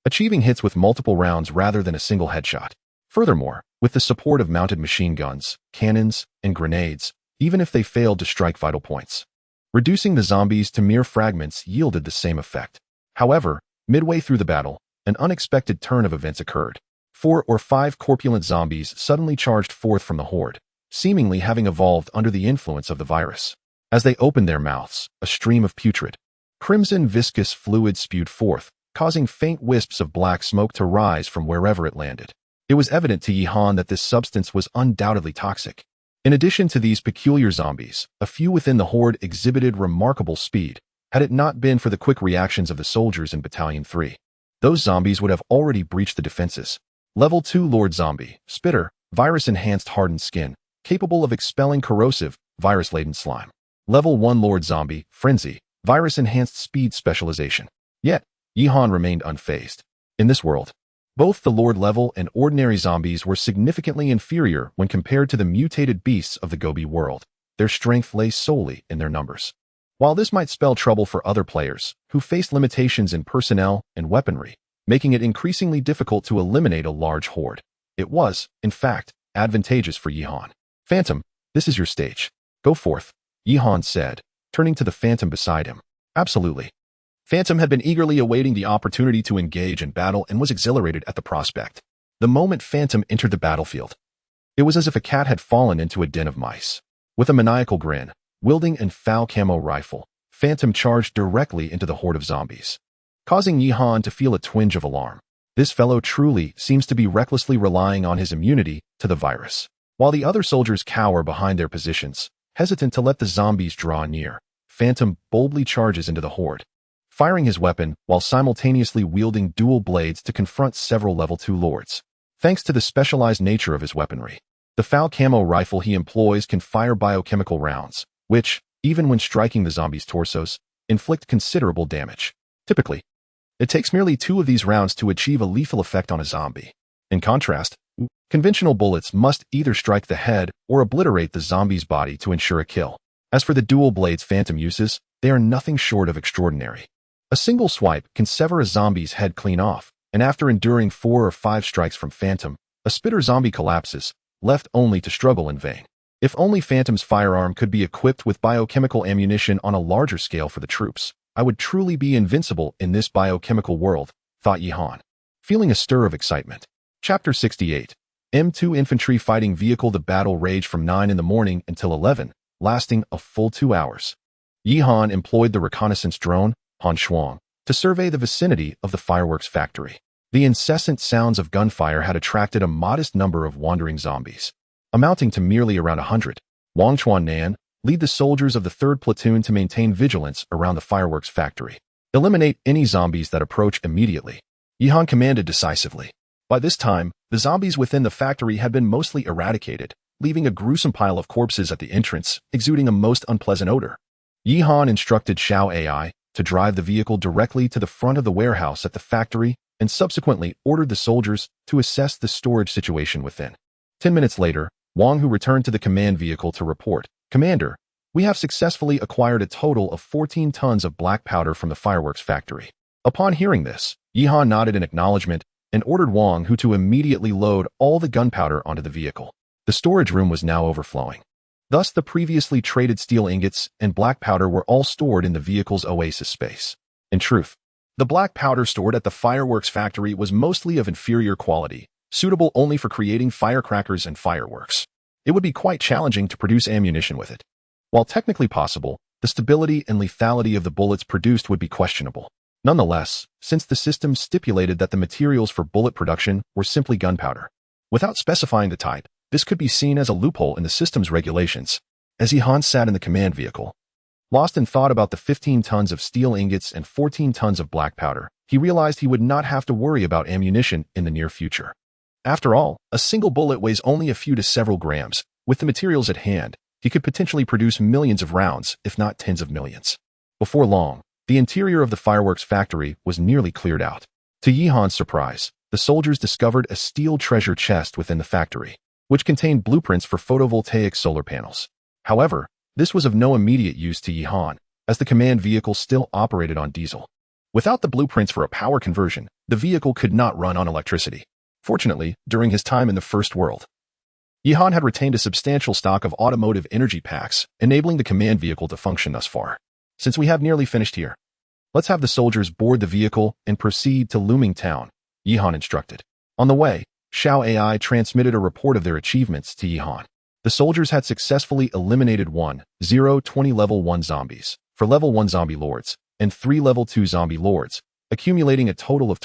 achieving hits with multiple rounds rather than a single headshot. Furthermore, with the support of mounted machine guns, cannons, and grenades, even if they failed to strike vital points. Reducing the zombies to mere fragments yielded the same effect. However, midway through the battle, an unexpected turn of events occurred. 4 or 5 corpulent zombies suddenly charged forth from the horde, seemingly having evolved under the influence of the virus. As they opened their mouths, a stream of putrid, crimson viscous fluid spewed forth, causing faint wisps of black smoke to rise from wherever it landed. It was evident to Yihan that this substance was undoubtedly toxic. In addition to these peculiar zombies, a few within the horde exhibited remarkable speed, had it not been for the quick reactions of the soldiers in Battalion 3. Those zombies would have already breached the defenses. Level 2 Lord Zombie, Spitter, virus-enhanced hardened skin, capable of expelling corrosive, virus-laden slime. Level 1 Lord Zombie, Frenzy, virus-enhanced speed specialization. Yet, Yihan remained unfazed. In this world, both the Lord level and ordinary zombies were significantly inferior when compared to the mutated beasts of the Gobi world. Their strength lay solely in their numbers. While this might spell trouble for other players, who faced limitations in personnel and weaponry, making it increasingly difficult to eliminate a large horde, it was, in fact, advantageous for Yihan. Phantom, this is your stage. Go forth, Yihan said, turning to the Phantom beside him. Absolutely. Phantom had been eagerly awaiting the opportunity to engage in battle and was exhilarated at the prospect. The moment Phantom entered the battlefield, it was as if a cat had fallen into a den of mice. With a maniacal grin, wielding an foul camo rifle, Phantom charged directly into the horde of zombies, causing Yihan to feel a twinge of alarm. This fellow truly seems to be recklessly relying on his immunity to the virus. While the other soldiers cower behind their positions, hesitant to let the zombies draw near, Phantom boldly charges into the horde, firing his weapon while simultaneously wielding dual blades to confront several level 2 lords. Thanks to the specialized nature of his weaponry, the foul camo rifle he employs can fire biochemical rounds, which, even when striking the zombies' torsos, inflict considerable damage. Typically, it takes merely 2 of these rounds to achieve a lethal effect on a zombie. In contrast, conventional bullets must either strike the head or obliterate the zombie's body to ensure a kill. As for the dual blades Phantom uses, they are nothing short of extraordinary. A single swipe can sever a zombie's head clean off, and after enduring 4 or 5 strikes from Phantom, a spitter zombie collapses, left only to struggle in vain. If only Phantom's firearm could be equipped with biochemical ammunition on a larger scale for the troops, I would truly be invincible in this biochemical world, thought Yihan, feeling a stir of excitement. Chapter 68. M2 Infantry Fighting Vehicle. The battle raged from 9 in the morning until 11, lasting a full 2 hours. Yihan employed the reconnaissance drone, Han Shuang, to survey the vicinity of the fireworks factory. The incessant sounds of gunfire had attracted a modest number of wandering zombies, amounting to merely around 100. Wang Chuan-nan, lead the soldiers of the 3rd platoon to maintain vigilance around the fireworks factory. Eliminate any zombies that approach immediately, Yihan commanded decisively. By this time, the zombies within the factory had been mostly eradicated, leaving a gruesome pile of corpses at the entrance, exuding a most unpleasant odor. Yihan instructed Xiao AI to drive the vehicle directly to the front of the warehouse at the factory and subsequently ordered the soldiers to assess the storage situation within. 10 minutes later, Wang Hu returned to the command vehicle to report, Commander, we have successfully acquired a total of 14 tons of black powder from the fireworks factory. Upon hearing this, Yihan nodded in acknowledgement and ordered Wang Hu to immediately load all the gunpowder onto the vehicle. The storage room was now overflowing. Thus, the previously traded steel ingots and black powder were all stored in the vehicle's oasis space. In truth, the black powder stored at the fireworks factory was mostly of inferior quality, suitable only for creating firecrackers and fireworks. It would be quite challenging to produce ammunition with it. While technically possible, the stability and lethality of the bullets produced would be questionable. Nonetheless, since the system stipulated that the materials for bullet production were simply gunpowder, without specifying the type, this could be seen as a loophole in the system's regulations. As Yihan sat in the command vehicle, lost in thought about the 15 tons of steel ingots and 14 tons of black powder, he realized he would not have to worry about ammunition in the near future. After all, a single bullet weighs only a few to several grams. With the materials at hand, he could potentially produce millions of rounds, if not tens of millions. Before long, the interior of the fireworks factory was nearly cleared out. To Yihan's surprise, the soldiers discovered a steel treasure chest within the factory, which contained blueprints for photovoltaic solar panels. However, this was of no immediate use to Yihan, as the command vehicle still operated on diesel. Without the blueprints for a power conversion, the vehicle could not run on electricity. Fortunately, during his time in the First World, Yihan had retained a substantial stock of automotive energy packs, enabling the command vehicle to function thus far. Since we have nearly finished here, let's have the soldiers board the vehicle and proceed to Looming Town, Yihan instructed. On the way, Xiao AI transmitted a report of their achievements to Yihan. The soldiers had successfully eliminated 20 level 1 zombies, for level 1 zombie lords, and 3 level 2 zombie lords, accumulating a total of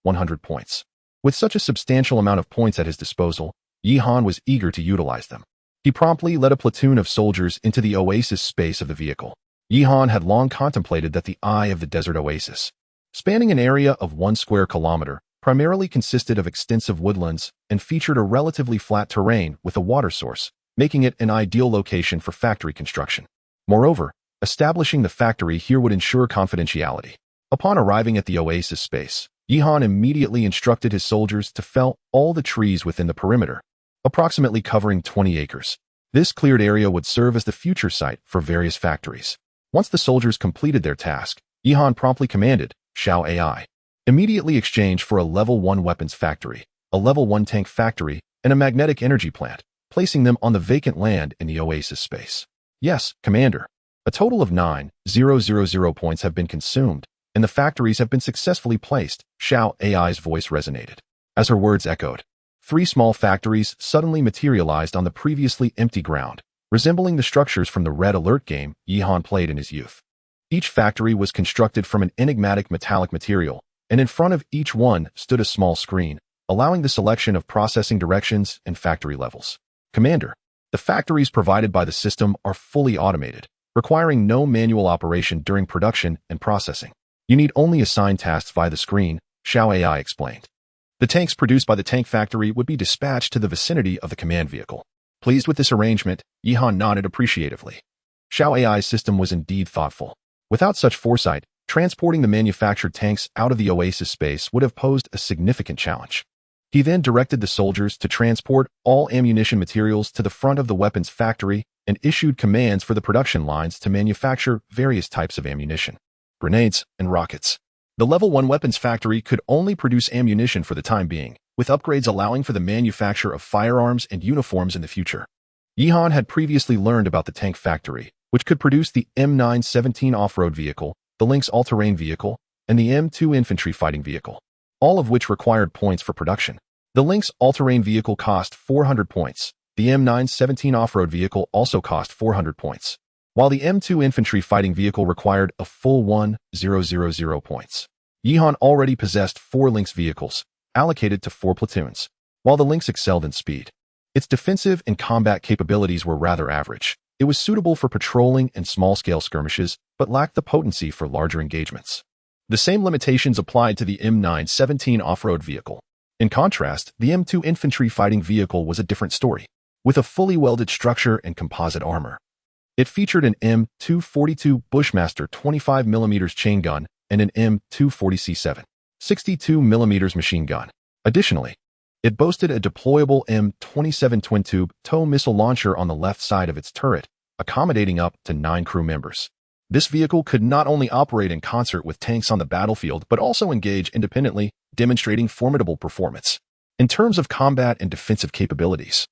100 points. With such a substantial amount of points at his disposal, Yihan was eager to utilize them. He promptly led a platoon of soldiers into the oasis space of the vehicle. Yihan had long contemplated that the eye of the desert oasis, spanning an area of 1 square kilometer, primarily consisted of extensive woodlands and featured a relatively flat terrain with a water source, making it an ideal location for factory construction. Moreover, establishing the factory here would ensure confidentiality. Upon arriving at the oasis space, Yihan immediately instructed his soldiers to fell all the trees within the perimeter, approximately covering 20 acres. This cleared area would serve as the future site for various factories. Once the soldiers completed their task, Yihan promptly commanded Xiao AI, immediately exchange for a level 1 weapons factory, a level 1 tank factory, and a magnetic energy plant, placing them on the vacant land in the oasis space. Yes, Commander. A total of 9,000 points have been consumed, and the factories have been successfully placed, Xiao AI's voice resonated. As her words echoed, 3 small factories suddenly materialized on the previously empty ground, resembling the structures from the Red Alert game Yihan played in his youth. Each factory was constructed from an enigmatic metallic material, and in front of each one stood a small screen, allowing the selection of processing directions and factory levels. Commander, the factories provided by the system are fully automated, requiring no manual operation during production and processing. You need only assign tasks via the screen, Xiao AI explained. The tanks produced by the tank factory would be dispatched to the vicinity of the command vehicle. Pleased with this arrangement, Yihan nodded appreciatively. Xiao AI's system was indeed thoughtful. Without such foresight, transporting the manufactured tanks out of the oasis space would have posed a significant challenge. He then directed the soldiers to transport all ammunition materials to the front of the weapons factory and issued commands for the production lines to manufacture various types of ammunition, grenades, and rockets. The level 1 weapons factory could only produce ammunition for the time being, with upgrades allowing for the manufacture of firearms and uniforms in the future. Yihan had previously learned about the tank factory, which could produce the M917 off-road vehicle, the Lynx all-terrain vehicle, and the M2 infantry fighting vehicle, all of which required points for production. The Lynx all-terrain vehicle cost 400 points. The M917 off-road vehicle also cost 400 points, while the M2 infantry fighting vehicle required a full 1000 points. Yihan already possessed 4 Lynx vehicles, allocated to 4 platoons. While the Lynx excelled in speed, its defensive and combat capabilities were rather average. It was suitable for patrolling and small-scale skirmishes, but lacked the potency for larger engagements. The same limitations applied to the M917 off-road vehicle. In contrast, the M2 infantry fighting vehicle was a different story, with a fully welded structure and composite armor. It featured an M242 Bushmaster 25mm chain gun and an M240C7 62mm machine gun. Additionally, it boasted a deployable M27 twin-tube tow missile launcher on the left side of its turret, accommodating up to 9 crew members. This vehicle could not only operate in concert with tanks on the battlefield, but also engage independently, demonstrating formidable performance. In terms of combat and defensive capabilities,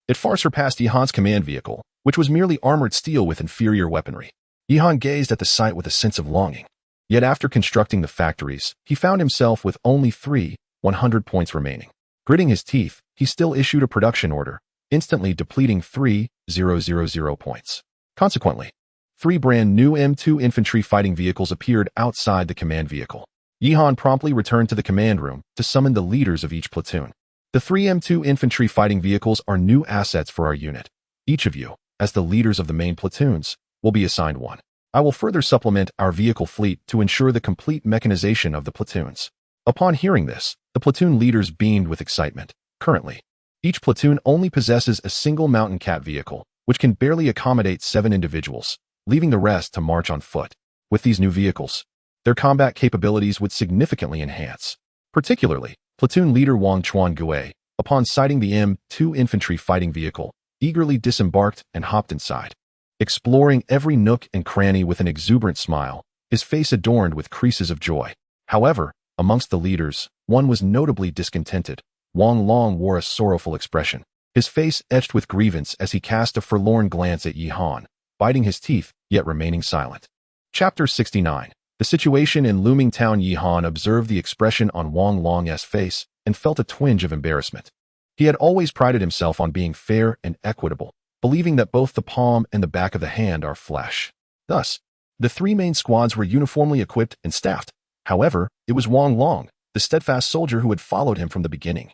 it far surpassed Yihan's command vehicle, which was merely armored steel with inferior weaponry. Yihan gazed at the sight with a sense of longing. Yet after constructing the factories, he found himself with only 100 points remaining. Gritting his teeth, he still issued a production order, instantly depleting 3000 points. Consequently, 3 brand new M2 infantry fighting vehicles appeared outside the command vehicle. Yihan promptly returned to the command room to summon the leaders of each platoon. The 3 M2 infantry fighting vehicles are new assets for our unit. Each of you, as the leaders of the main platoons, will be assigned one. I will further supplement our vehicle fleet to ensure the complete mechanization of the platoons. Upon hearing this, the platoon leaders beamed with excitement. Currently, each platoon only possesses a single mountain cat vehicle, which can barely accommodate 7 individuals, leaving the rest to march on foot. With these new vehicles, their combat capabilities would significantly enhance. Particularly, platoon leader Wang Chuan-Gue, upon sighting the M2 infantry fighting vehicle, eagerly disembarked and hopped inside. Exploring every nook and cranny with an exuberant smile, his face adorned with creases of joy. However, amongst the leaders, one was notably discontented. Wang Long wore a sorrowful expression. his face etched with grievance as he cast a forlorn glance at Yi Han, biting his teeth, yet remaining silent. Chapter 69. The situation in looming town. Yi Han observed the expression on Wang Long's face and felt a twinge of embarrassment. He had always prided himself on being fair and equitable, believing that both the palm and the back of the hand are flesh. Thus, the three main squads were uniformly equipped and staffed. However, it was Wang Long, the steadfast soldier who had followed him from the beginning,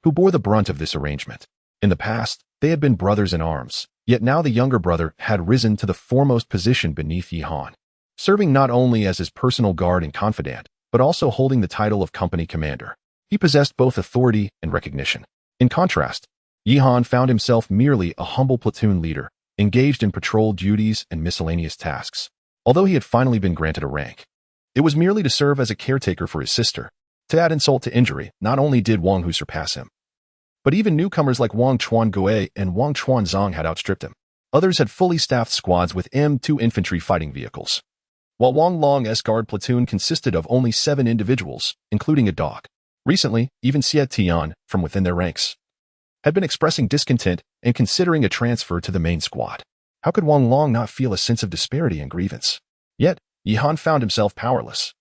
who bore the brunt of this arrangement. In the past, they had been brothers in arms, yet now the younger brother had risen to the foremost position beneath Yi Han, serving not only as his personal guard and confidant, but also holding the title of company commander. He possessed both authority and recognition. In contrast, Yi Han found himself merely a humble platoon leader, engaged in patrol duties and miscellaneous tasks. Although he had finally been granted a rank, it was merely to serve as a caretaker for his sister. To add insult to injury, not only did Wang Hu surpass him, but even newcomers like Wang Chuan Gui and Wang Chuan Zong had outstripped him. Others had fully staffed squads with M2 infantry fighting vehicles, while Wang Long's guard platoon consisted of only 7 individuals, including a dog. Recently, even Xie Tian, from within their ranks, had been expressing discontent and considering a transfer to the main squad. How could Wang Long not feel a sense of disparity and grievance? Yet, Yi Han found himself powerless.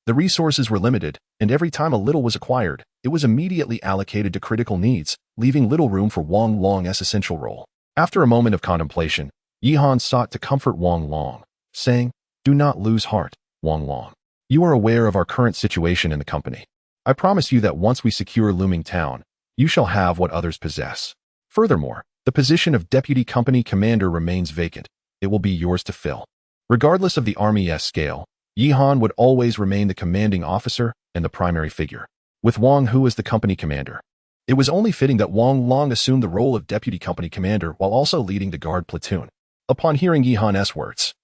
The resources were limited, and every time a little was acquired, it was immediately allocated to critical needs, leaving little room for Wang Long's essential role. After a moment of contemplation, Yi Han sought to comfort Wang Long, saying, "Do not lose heart, Wang Long. You are aware of our current situation in the company. I promise you that once we secure Looming Town, you shall have what others possess. Furthermore, the position of deputy company commander remains vacant. It will be yours to fill." Regardless of the army's scale, Yi Han would always remain the commanding officer and the primary figure, with Wang Hu as the company commander. It was only fitting that Wang Long assumed the role of deputy company commander while also leading the guard platoon. Upon hearing Yi Han's words,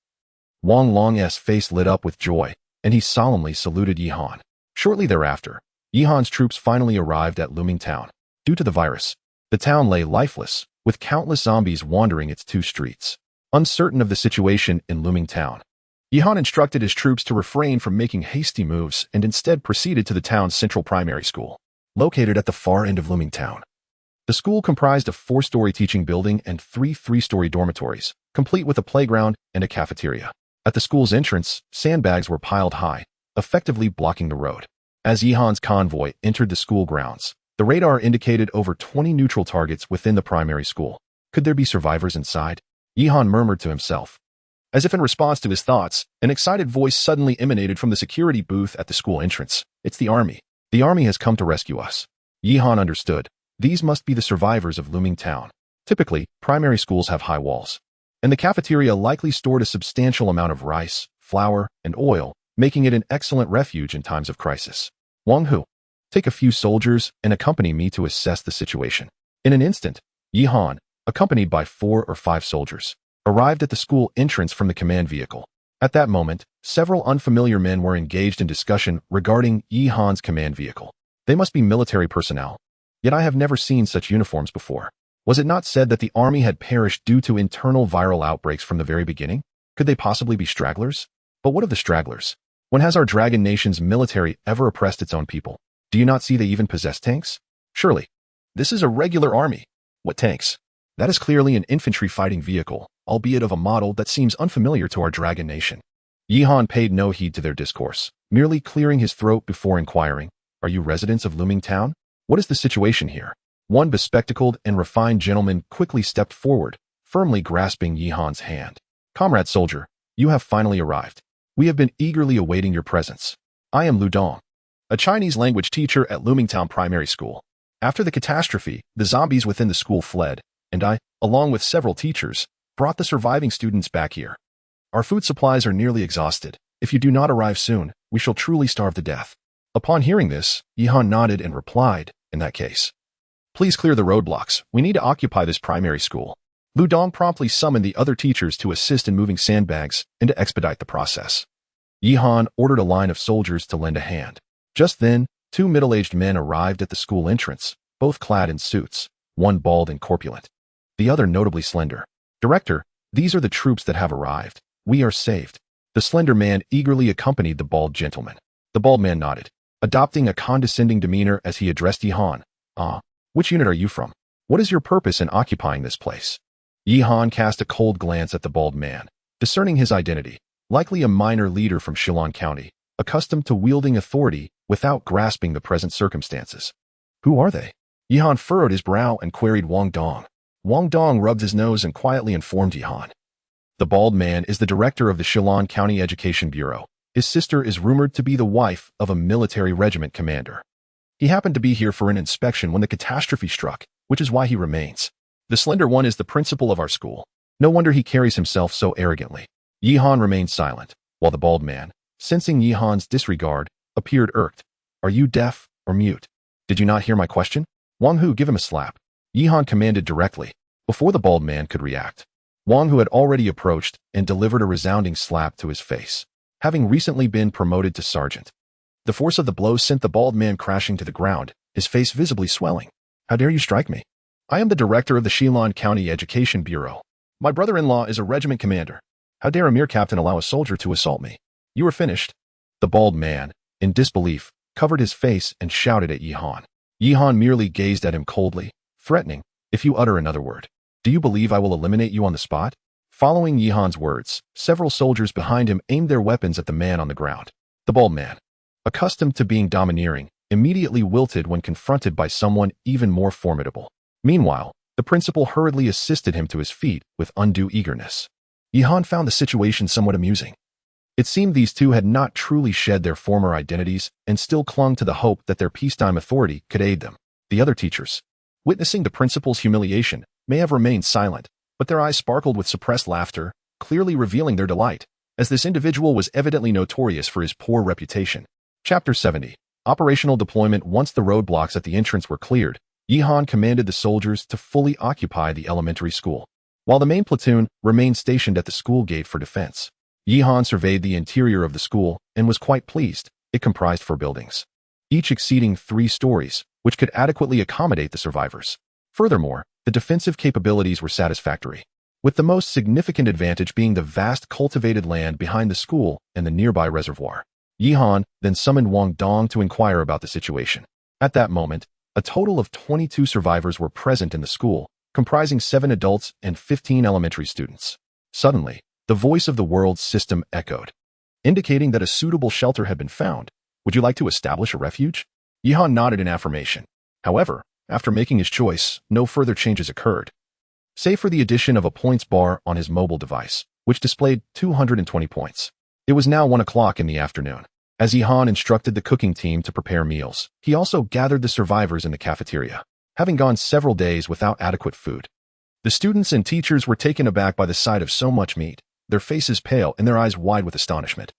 Wang Long's face lit up with joy, and he solemnly saluted Yi Han. Shortly thereafter, Yi Han's troops finally arrived at Looming Town. Due to the virus, the town lay lifeless, with countless zombies wandering its 2 streets. Uncertain of the situation in Looming Town, Yi Han instructed his troops to refrain from making hasty moves and instead proceeded to the town's central primary school, located at the far end of Looming Town. The school comprised a 4-story teaching building and 3 3-story dormitories, complete with a playground and a cafeteria. At the school's entrance, sandbags were piled high, effectively blocking the road. As Yi Han's convoy entered the school grounds, the radar indicated over 20 neutral targets within the primary school. Could there be survivors inside? Yi Han murmured to himself. As if in response to his thoughts, an excited voice suddenly emanated from the security booth at the school entrance. "It's the army. The army has come to rescue us." Yi Han understood. These must be the survivors of Looming Town. Typically, primary schools have high walls, and the cafeteria likely stored a substantial amount of rice, flour, and oil, making it an excellent refuge in times of crisis. "Wang Hu, take a few soldiers and accompany me to assess the situation." In an instant, Yi Han, accompanied by 4 or 5 soldiers, arrived at the school entrance from the command vehicle. At that moment, several unfamiliar men were engaged in discussion regarding Yi Han's command vehicle. They must be military personnel. Yet I have never seen such uniforms before. Was it not said that the army had perished due to internal viral outbreaks from the very beginning? Could they possibly be stragglers? But what of the stragglers? When has our dragon nation's military ever oppressed its own people? Do you not see they even possess tanks? Surely, this is a regular army. What tanks? That is clearly an infantry fighting vehicle, albeit of a model that seems unfamiliar to our dragon nation. Yi Han paid no heed to their discourse, merely clearing his throat before inquiring, "Are you residents of Looming Town? What is the situation here?" One bespectacled and refined gentleman quickly stepped forward, firmly grasping Yi Han's hand. "Comrade soldier, you have finally arrived. We have been eagerly awaiting your presence. I am Lu Dong, a Chinese language teacher at Looming Town Primary School. After the catastrophe, the zombies within the school fled, and I, along with several teachers, brought the surviving students back here. Our food supplies are nearly exhausted. If you do not arrive soon, we shall truly starve to death." Upon hearing this, Yi Han nodded and replied, "In that case, please clear the roadblocks. We need to occupy this primary school." Lu Dong promptly summoned the other teachers to assist in moving sandbags and to expedite the process. Yi Han ordered a line of soldiers to lend a hand. Just then, 2 middle-aged men arrived at the school entrance, both clad in suits, one bald and corpulent, the other notably slender. "Director, these are the troops that have arrived. We are saved." The slender man eagerly accompanied the bald gentleman. The bald man nodded, adopting a condescending demeanor as he addressed Yi Han. "Ah, which unit are you from?" What is your purpose in occupying this place? Yihan cast a cold glance at the bald man, discerning his identity, likely a minor leader from Shillong County, accustomed to wielding authority without grasping the present circumstances. Who are they? Yihan furrowed his brow and queried Wang Dong. Wang Dong rubbed his nose and quietly informed Yihan. The bald man is the director of the Shillong County Education Bureau. His sister is rumored to be the wife of a military regiment commander. He happened to be here for an inspection when the catastrophe struck, which is why he remains. The slender one is the principal of our school. No wonder he carries himself so arrogantly. Yihan remained silent, while the bald man, sensing Yihan's disregard, appeared irked. Are you deaf or mute? Did you not hear my question? Wang Hu, give him a slap. Yihan commanded directly, before the bald man could react. Wang Hu had already approached and delivered a resounding slap to his face, having recently been promoted to sergeant. The force of the blow sent the bald man crashing to the ground, his face visibly swelling. How dare you strike me? I am the director of the Shillong County Education Bureau. My brother-in-law is a regiment commander. How dare a mere captain allow a soldier to assault me? You are finished. The bald man, in disbelief, covered his face and shouted at Yihan. Yihan merely gazed at him coldly, threatening, if you utter another word, do you believe I will eliminate you on the spot? Following Yihan's words, several soldiers behind him aimed their weapons at the man on the ground. The bald man, accustomed to being domineering, immediately wilted when confronted by someone even more formidable. Meanwhile, the principal hurriedly assisted him to his feet with undue eagerness. Yihan found the situation somewhat amusing. It seemed these two had not truly shed their former identities and still clung to the hope that their peacetime authority could aid them. The other teachers, witnessing the principal's humiliation, may have remained silent, but their eyes sparkled with suppressed laughter, clearly revealing their delight, as this individual was evidently notorious for his poor reputation. Chapter 70. Operational deployment. Once the roadblocks at the entrance were cleared, Yihan commanded the soldiers to fully occupy the elementary school, while the main platoon remained stationed at the school gate for defense. Yihan surveyed the interior of the school and was quite pleased. It comprised 4 buildings, each exceeding 3 stories, which could adequately accommodate the survivors. Furthermore, the defensive capabilities were satisfactory, with the most significant advantage being the vast cultivated land behind the school and the nearby reservoir. Yihan then summoned Wang Dong to inquire about the situation. At that moment, a total of 22 survivors were present in the school, comprising 7 adults and 15 elementary students. Suddenly, the voice of the world system echoed, indicating that a suitable shelter had been found. Would you like to establish a refuge? Yihan nodded in affirmation. However, after making his choice, no further changes occurred, save for the addition of a points bar on his mobile device, which displayed 220 points. It was now 1 o'clock in the afternoon. As Yihan instructed the cooking team to prepare meals, he also gathered the survivors in the cafeteria, having gone several days without adequate food. The students and teachers were taken aback by the sight of so much meat, their faces pale and their eyes wide with astonishment.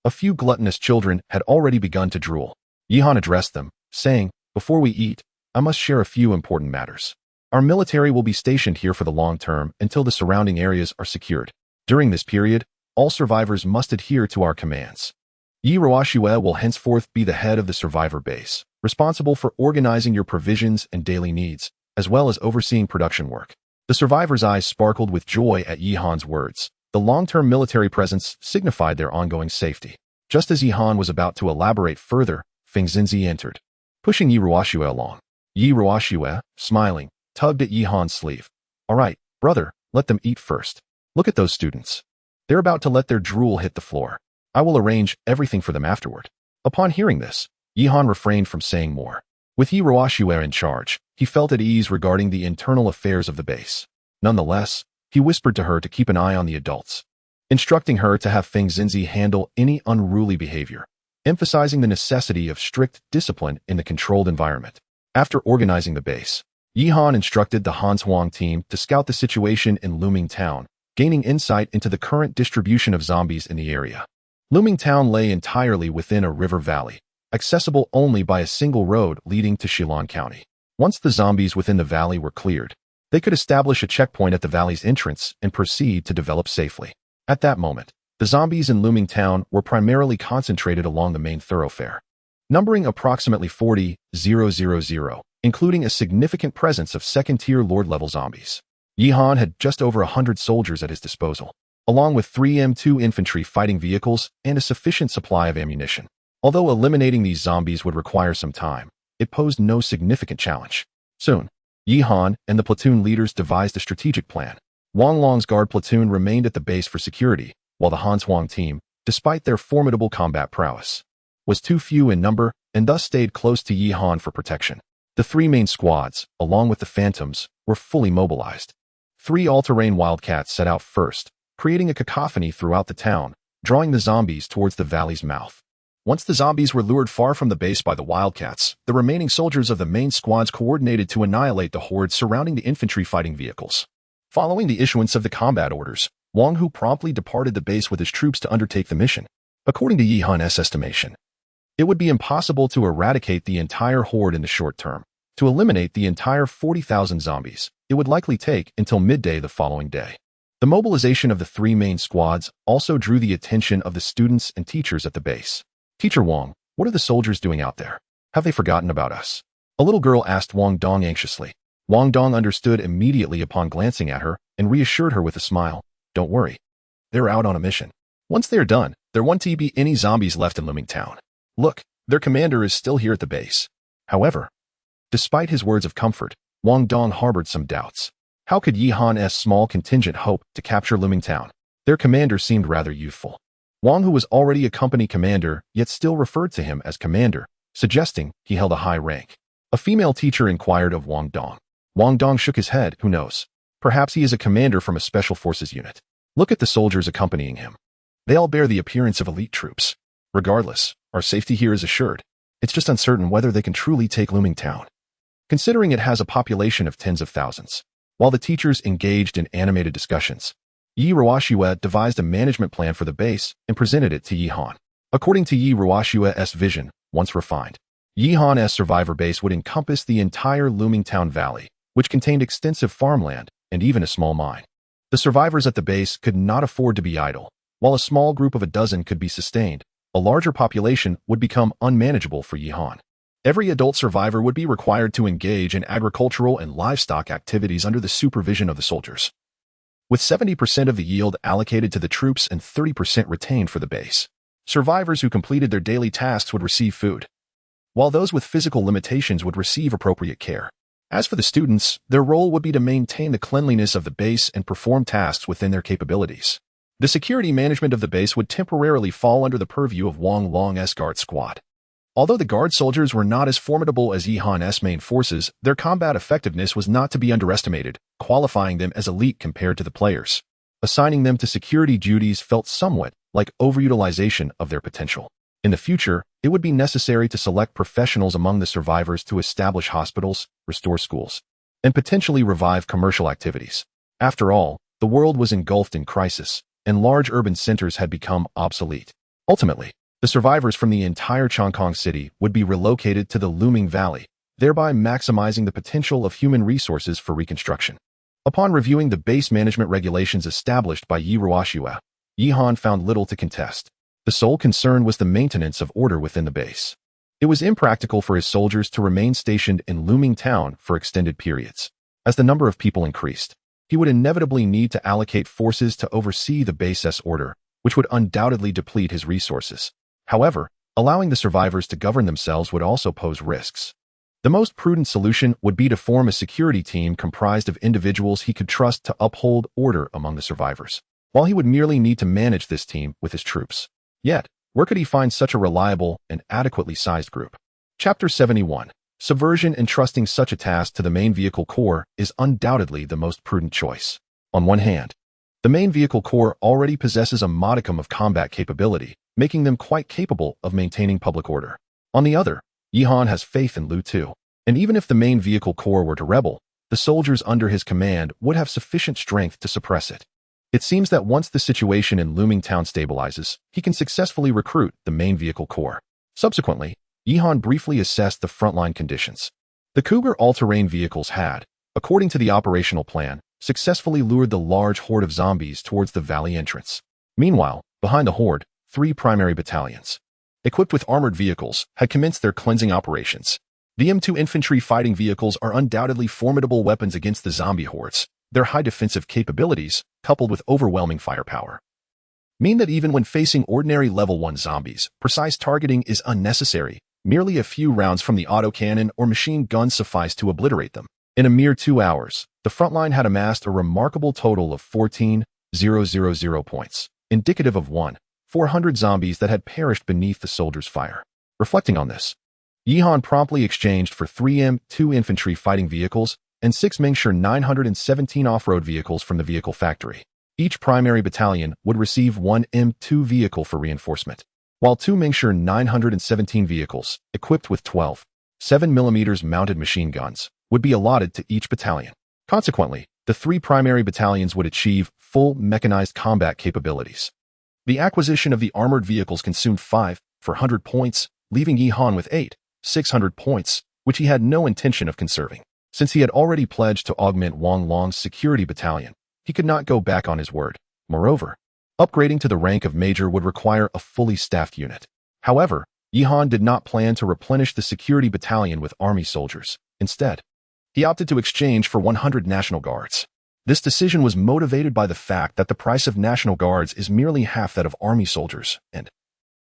A few gluttonous children had already begun to drool. Yihan addressed them, saying, "Before we eat, I must share a few important matters. Our military will be stationed here for the long term until the surrounding areas are secured. During this period, all survivors must adhere to our commands. Yi Ruoxue will henceforth be the head of the survivor base, responsible for organizing your provisions and daily needs, as well as overseeing production work." The survivors' eyes sparkled with joy at Yihan's words. The long-term military presence signified their ongoing safety. Just as Yihan was about to elaborate further, Feng Xinzi entered, pushing Yi Ruoxue along. Yi Ruoxue, smiling, tugged at Yihan's sleeve. "All right, brother, let them eat first. Look at those students. They're about to let their drool hit the floor. I will arrange everything for them afterward." Upon hearing this, Yihan refrained from saying more. With Yi Ruoxue in charge, he felt at ease regarding the internal affairs of the base. Nonetheless, he whispered to her to keep an eye on the adults, instructing her to have Feng Xinzi handle any unruly behavior, emphasizing the necessity of strict discipline in the controlled environment. After organizing the base, Yihan instructed the Hans Huang team to scout the situation in Luming Town, gaining insight into the current distribution of zombies in the area. Luming Town lay entirely within a river valley, accessible only by a single road leading to Shillong County. Once the zombies within the valley were cleared, they could establish a checkpoint at the valley's entrance and proceed to develop safely. At that moment, the zombies in Luming Town were primarily concentrated along the main thoroughfare, numbering approximately 40,000, including a significant presence of second-tier Lord-level zombies. Yihan had just over 100 soldiers at his disposal, along with 3 M2 infantry fighting vehicles and a sufficient supply of ammunition. Although eliminating these zombies would require some time, it posed no significant challenge. Soon, Yi Han and the platoon leaders devised a strategic plan. Wang Long's guard platoon remained at the base for security, while the Han Huang team, despite their formidable combat prowess, was too few in number and thus stayed close to Yi Han for protection. The three main squads, along with the phantoms, were fully mobilized. 3 all-terrain wildcats set out first, creating a cacophony throughout the town, drawing the zombies towards the valley's mouth. Once the zombies were lured far from the base by the wildcats, the remaining soldiers of the main squads coordinated to annihilate the horde surrounding the infantry fighting vehicles. Following the issuance of the combat orders, Wang Hu promptly departed the base with his troops to undertake the mission. According to Yi Han's estimation, it would be impossible to eradicate the entire horde in the short term. To eliminate the entire 40,000 zombies, it would likely take until midday the following day. The mobilization of the 3 main squads also drew the attention of the students and teachers at the base. "Teacher Wang, what are the soldiers doing out there? Have they forgotten about us?" A little girl asked Wang Dong anxiously. Wang Dong understood immediately upon glancing at her and reassured her with a smile. "Don't worry. They're out on a mission. Once they are done, there won't be any zombies left in Looming Town. Look, their commander is still here at the base." However, despite his words of comfort, Wang Dong harbored some doubts. How could Yi Han's small contingent hope to capture Looming Town? Their commander seemed rather youthful. Wang, who was already a company commander, yet still referred to him as commander, suggesting he held a high rank. A female teacher inquired of Wang Dong. Wang Dong shook his head. Who knows? Perhaps he is a commander from a special forces unit. Look at the soldiers accompanying him. They all bear the appearance of elite troops. Regardless, our safety here is assured. It's just uncertain whether they can truly take Looming Town, considering it has a population of tens of thousands. While the teachers engaged in animated discussions, Yi Ruoxue devised a management plan for the base and presented it to Yi Han. According to Yi Ruoxue's vision, once refined, Yi Han's survivor base would encompass the entire Looming Town Valley, which contained extensive farmland and even a small mine. The survivors at the base could not afford to be idle. While a small group of a dozen could be sustained, a larger population would become unmanageable for Yi Han. Every adult survivor would be required to engage in agricultural and livestock activities under the supervision of the soldiers, with 70% of the yield allocated to the troops and 30% retained for the base. Survivors who completed their daily tasks would receive food, while those with physical limitations would receive appropriate care. As for the students, their role would be to maintain the cleanliness of the base and perform tasks within their capabilities. The security management of the base would temporarily fall under the purview of Wang Long's guard squad. Although the guard soldiers were not as formidable as Yi Han's main forces, their combat effectiveness was not to be underestimated, qualifying them as elite compared to the players. Assigning them to security duties felt somewhat like overutilization of their potential. In the future, it would be necessary to select professionals among the survivors to establish hospitals, restore schools, and potentially revive commercial activities. After all, the world was engulfed in crisis, and large urban centers had become obsolete. Ultimately, the survivors from the entire Chongqing city would be relocated to the Looming Valley, thereby maximizing the potential of human resources for reconstruction. Upon reviewing the base management regulations established by Yi Ruoxue, Yi Han found little to contest. The sole concern was the maintenance of order within the base. It was impractical for his soldiers to remain stationed in Looming Town for extended periods. As the number of people increased, he would inevitably need to allocate forces to oversee the base's order, which would undoubtedly deplete his resources. However, allowing the survivors to govern themselves would also pose risks. The most prudent solution would be to form a security team comprised of individuals he could trust to uphold order among the survivors, while he would merely need to manage this team with his troops. Yet, where could he find such a reliable and adequately sized group? Chapter 71. Subversion. Entrusting such a task to the main vehicle corps is undoubtedly the most prudent choice. On one hand, the main vehicle corps already possesses a modicum of combat capability, making them quite capable of maintaining public order. On the other, Yi Han has faith in Lu Tu, and even if the main vehicle corps were to rebel, the soldiers under his command would have sufficient strength to suppress it. It seems that once the situation in Looming Town stabilizes, he can successfully recruit the main vehicle corps. Subsequently, Yi Han briefly assessed the frontline conditions. The Cougar all-terrain vehicles had, according to the operational plan, successfully lured the large horde of zombies towards the valley entrance. Meanwhile, behind the horde, 3 primary battalions, equipped with armored vehicles, had commenced their cleansing operations. The M2 infantry fighting vehicles are undoubtedly formidable weapons against the zombie hordes. Their high defensive capabilities, coupled with overwhelming firepower, mean that even when facing ordinary level 1 zombies, precise targeting is unnecessary. Merely a few rounds from the autocannon or machine guns suffice to obliterate them. In a mere 2 hours, the front line had amassed a remarkable total of 14,000 points, indicative of 400 zombies that had perished beneath the soldiers' fire. Reflecting on this, Yihan promptly exchanged for 3 M2 infantry fighting vehicles and 6 Mengshi 917 off-road vehicles from the vehicle factory. Each primary battalion would receive 1 M2 vehicle for reinforcement, while 2 Mengshi 917 vehicles, equipped with 12 7mm mounted machine guns, would be allotted to each battalion. Consequently, the 3 primary battalions would achieve full mechanized combat capabilities. The acquisition of the armored vehicles consumed 400 points, leaving Yihan with 600 points, which he had no intention of conserving. Since he had already pledged to augment Wang Long's security battalion, he could not go back on his word. Moreover, upgrading to the rank of major would require a fully staffed unit. However, Yihan did not plan to replenish the security battalion with army soldiers. Instead, he opted to exchange for 100 National Guards. This decision was motivated by the fact that the price of National Guards is merely half that of army soldiers, and,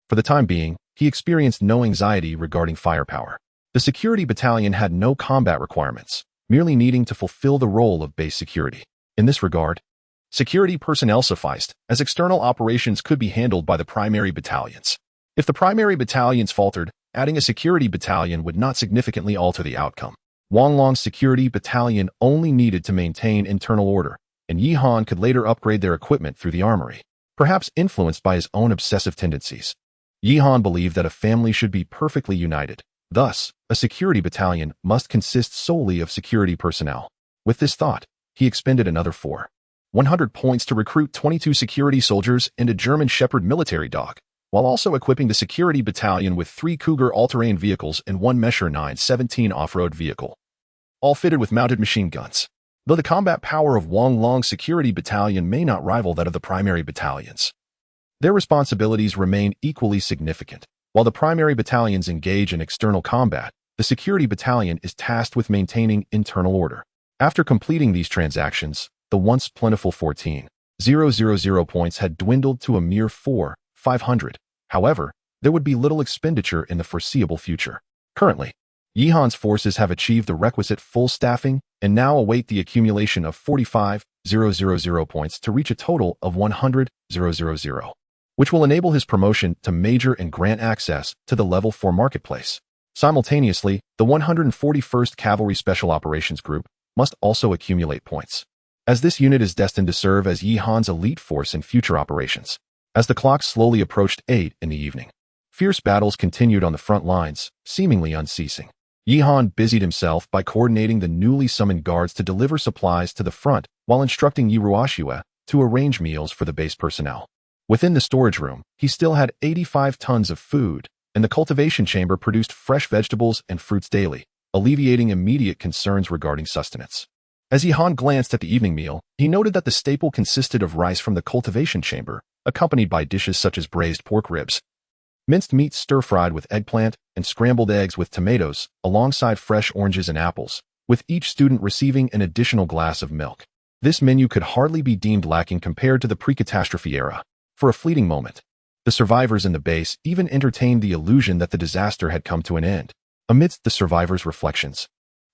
for the time being, he experienced no anxiety regarding firepower. The security battalion had no combat requirements, merely needing to fulfill the role of base security. In this regard, security personnel sufficed, as external operations could be handled by the primary battalions. If the primary battalions faltered, adding a security battalion would not significantly alter the outcome. Wang Long's security battalion only needed to maintain internal order, and Yihan could later upgrade their equipment through the armory. Perhaps influenced by his own obsessive tendencies, Yihan believed that a family should be perfectly united. Thus, a security battalion must consist solely of security personnel. With this thought, he expended another 100 points to recruit 22 security soldiers and a German Shepherd military dog, while also equipping the security battalion with 3 Cougar all-terrain vehicles and 1 Mengshi 917 off-road vehicle, all fitted with mounted machine guns. Though the combat power of Wang Long's security battalion may not rival that of the primary battalions, their responsibilities remain equally significant. While the primary battalions engage in external combat, the security battalion is tasked with maintaining internal order. After completing these transactions, the once plentiful 14,000 points had dwindled to a mere 500. However, there would be little expenditure in the foreseeable future. Currently, Yihan's forces have achieved the requisite full staffing and now await the accumulation of 45,000 points to reach a total of 100,000, which will enable his promotion to major and grant access to the level 4 marketplace. Simultaneously, the 141st Cavalry Special Operations Group must also accumulate points, as this unit is destined to serve as Yihan's elite force in future operations. As the clock slowly approached 8 in the evening, fierce battles continued on the front lines, seemingly unceasing. Yihan busied himself by coordinating the newly summoned guards to deliver supplies to the front while instructing Yiruashua to arrange meals for the base personnel. Within the storage room, he still had 85 tons of food, and the cultivation chamber produced fresh vegetables and fruits daily, alleviating immediate concerns regarding sustenance. As Yihan glanced at the evening meal, he noted that the staple consisted of rice from the cultivation chamber, accompanied by dishes such as braised pork ribs, minced meat stir-fried with eggplant, and scrambled eggs with tomatoes, alongside fresh oranges and apples, with each student receiving an additional glass of milk. This menu could hardly be deemed lacking compared to the pre-catastrophe era. For a fleeting moment, the survivors in the base even entertained the illusion that the disaster had come to an end. Amidst the survivors' reflections,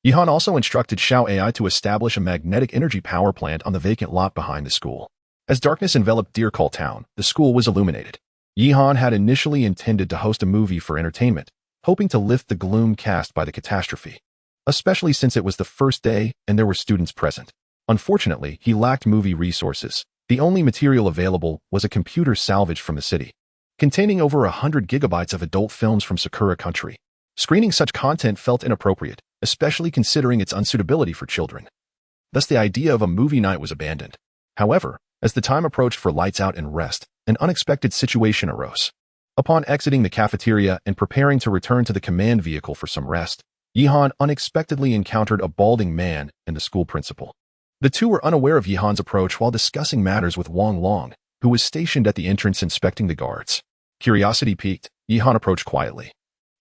Yihan also instructed Xiao AI to establish a magnetic energy power plant on the vacant lot behind the school. As darkness enveloped Deercall Town, the school was illuminated. Yihan had initially intended to host a movie for entertainment, hoping to lift the gloom cast by the catastrophe, especially since it was the first day and there were students present. Unfortunately, he lacked movie resources. The only material available was a computer salvaged from the city, containing over 100 gigabytes of adult films from Sakura Country. Screening such content felt inappropriate, especially considering its unsuitability for children. Thus, the idea of a movie night was abandoned. However, as the time approached for lights out and rest, an unexpected situation arose. Upon exiting the cafeteria and preparing to return to the command vehicle for some rest, Yihan unexpectedly encountered a balding man and the school principal. The two were unaware of Yihan's approach while discussing matters with Wang Long, who was stationed at the entrance inspecting the guards. Curiosity piqued, Yihan approached quietly,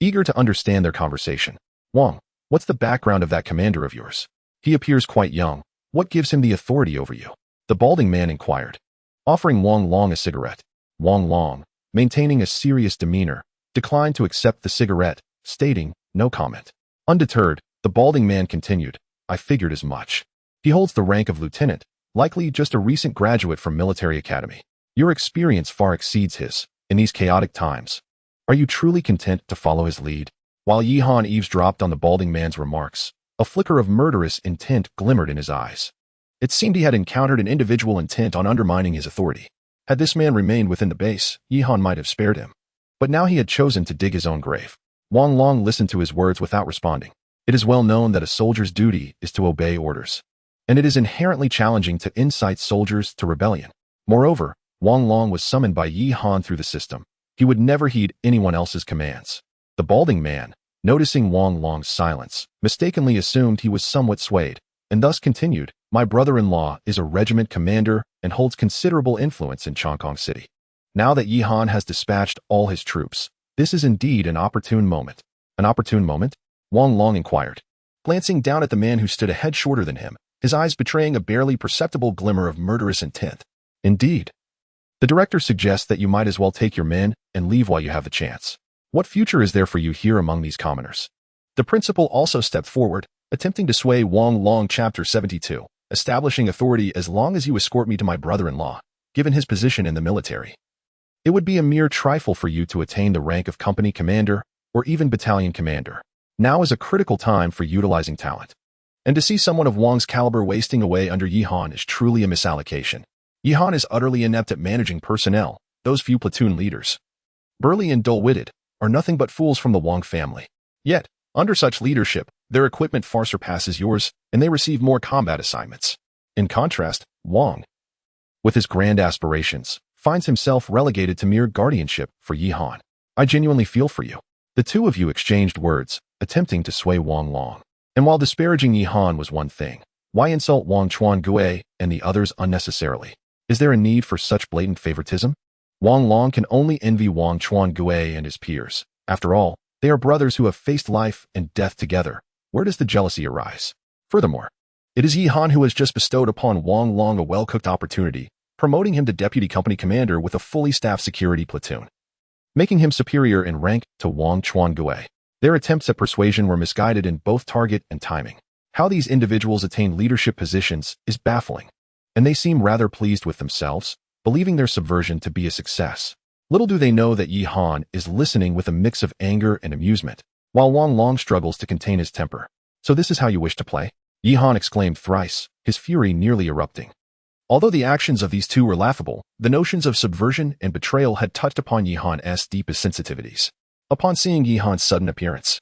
eager to understand their conversation. "Wang, what's the background of that commander of yours? He appears quite young. What gives him the authority over you?" The balding man inquired, offering Wang Long a cigarette. Wang Long, maintaining a serious demeanor, declined to accept the cigarette, stating, "No comment." Undeterred, the balding man continued, I figured as much. He holds the rank of lieutenant, likely just a recent graduate from military academy. Your experience far exceeds his. In these chaotic times, are you truly content to follow his lead? While Yihan eavesdropped on the balding man's remarks, a flicker of murderous intent glimmered in his eyes. It seemed he had encountered an individual intent on undermining his authority. Had this man remained within the base, Yihan might have spared him. But now he had chosen to dig his own grave. Wang Long listened to his words without responding. It is well known that a soldier's duty is to obey orders, and it is inherently challenging to incite soldiers to rebellion. Moreover, Wang Long was summoned by Yi Han through the system. He would never heed anyone else's commands. The balding man, noticing Wang Long's silence, mistakenly assumed he was somewhat swayed, and thus continued, "My brother-in-law is a regiment commander and holds considerable influence in Chongqing City. Now that Yi Han has dispatched all his troops, this is indeed an opportune moment." An opportune moment? Wang Long inquired, glancing down at the man who stood a head shorter than him, his eyes betraying a barely perceptible glimmer of murderous intent. "Indeed. The director suggests that you might as well take your men and leave while you have the chance. What future is there for you here among these commoners?" The principal also stepped forward, attempting to sway Wang Long. Chapter 72, establishing authority as long as you escort me to my brother-in-law, given his position in the military. It would be a mere trifle for you to attain the rank of company commander or even battalion commander. Now is a critical time for utilizing talent. And to see someone of Wang's caliber wasting away under Yi Han is truly a misallocation. Yi Han is utterly inept at managing personnel. Those few platoon leaders, burly and dull-witted, are nothing but fools from the Wang family. Yet, under such leadership, their equipment far surpasses yours, and they receive more combat assignments. In contrast, Wang, with his grand aspirations, finds himself relegated to mere guardianship for Yi Han. I genuinely feel for you. The two of you exchanged words, attempting to sway Wang Long. And while disparaging Yi Han was one thing, why insult Wang Chuan Gui and the others unnecessarily? Is there a need for such blatant favoritism? Wang Long can only envy Wang Chuan Gui and his peers. After all, they are brothers who have faced life and death together. Where does the jealousy arise? Furthermore, it is Yi Han who has just bestowed upon Wang Long a well-cooked opportunity, promoting him to deputy company commander with a fully staffed security platoon, making him superior in rank to Wang Chuan Gui. Their attempts at persuasion were misguided in both target and timing. How these individuals attain leadership positions is baffling, and they seem rather pleased with themselves, believing their subversion to be a success. Little do they know that Yi Han is listening with a mix of anger and amusement, while Wang Long struggles to contain his temper. "So this is how you wish to play?" Yi Han exclaimed thrice, his fury nearly erupting. Although the actions of these two were laughable, the notions of subversion and betrayal had touched upon Yi Han's deepest sensitivities. Upon seeing Yi Han's sudden appearance,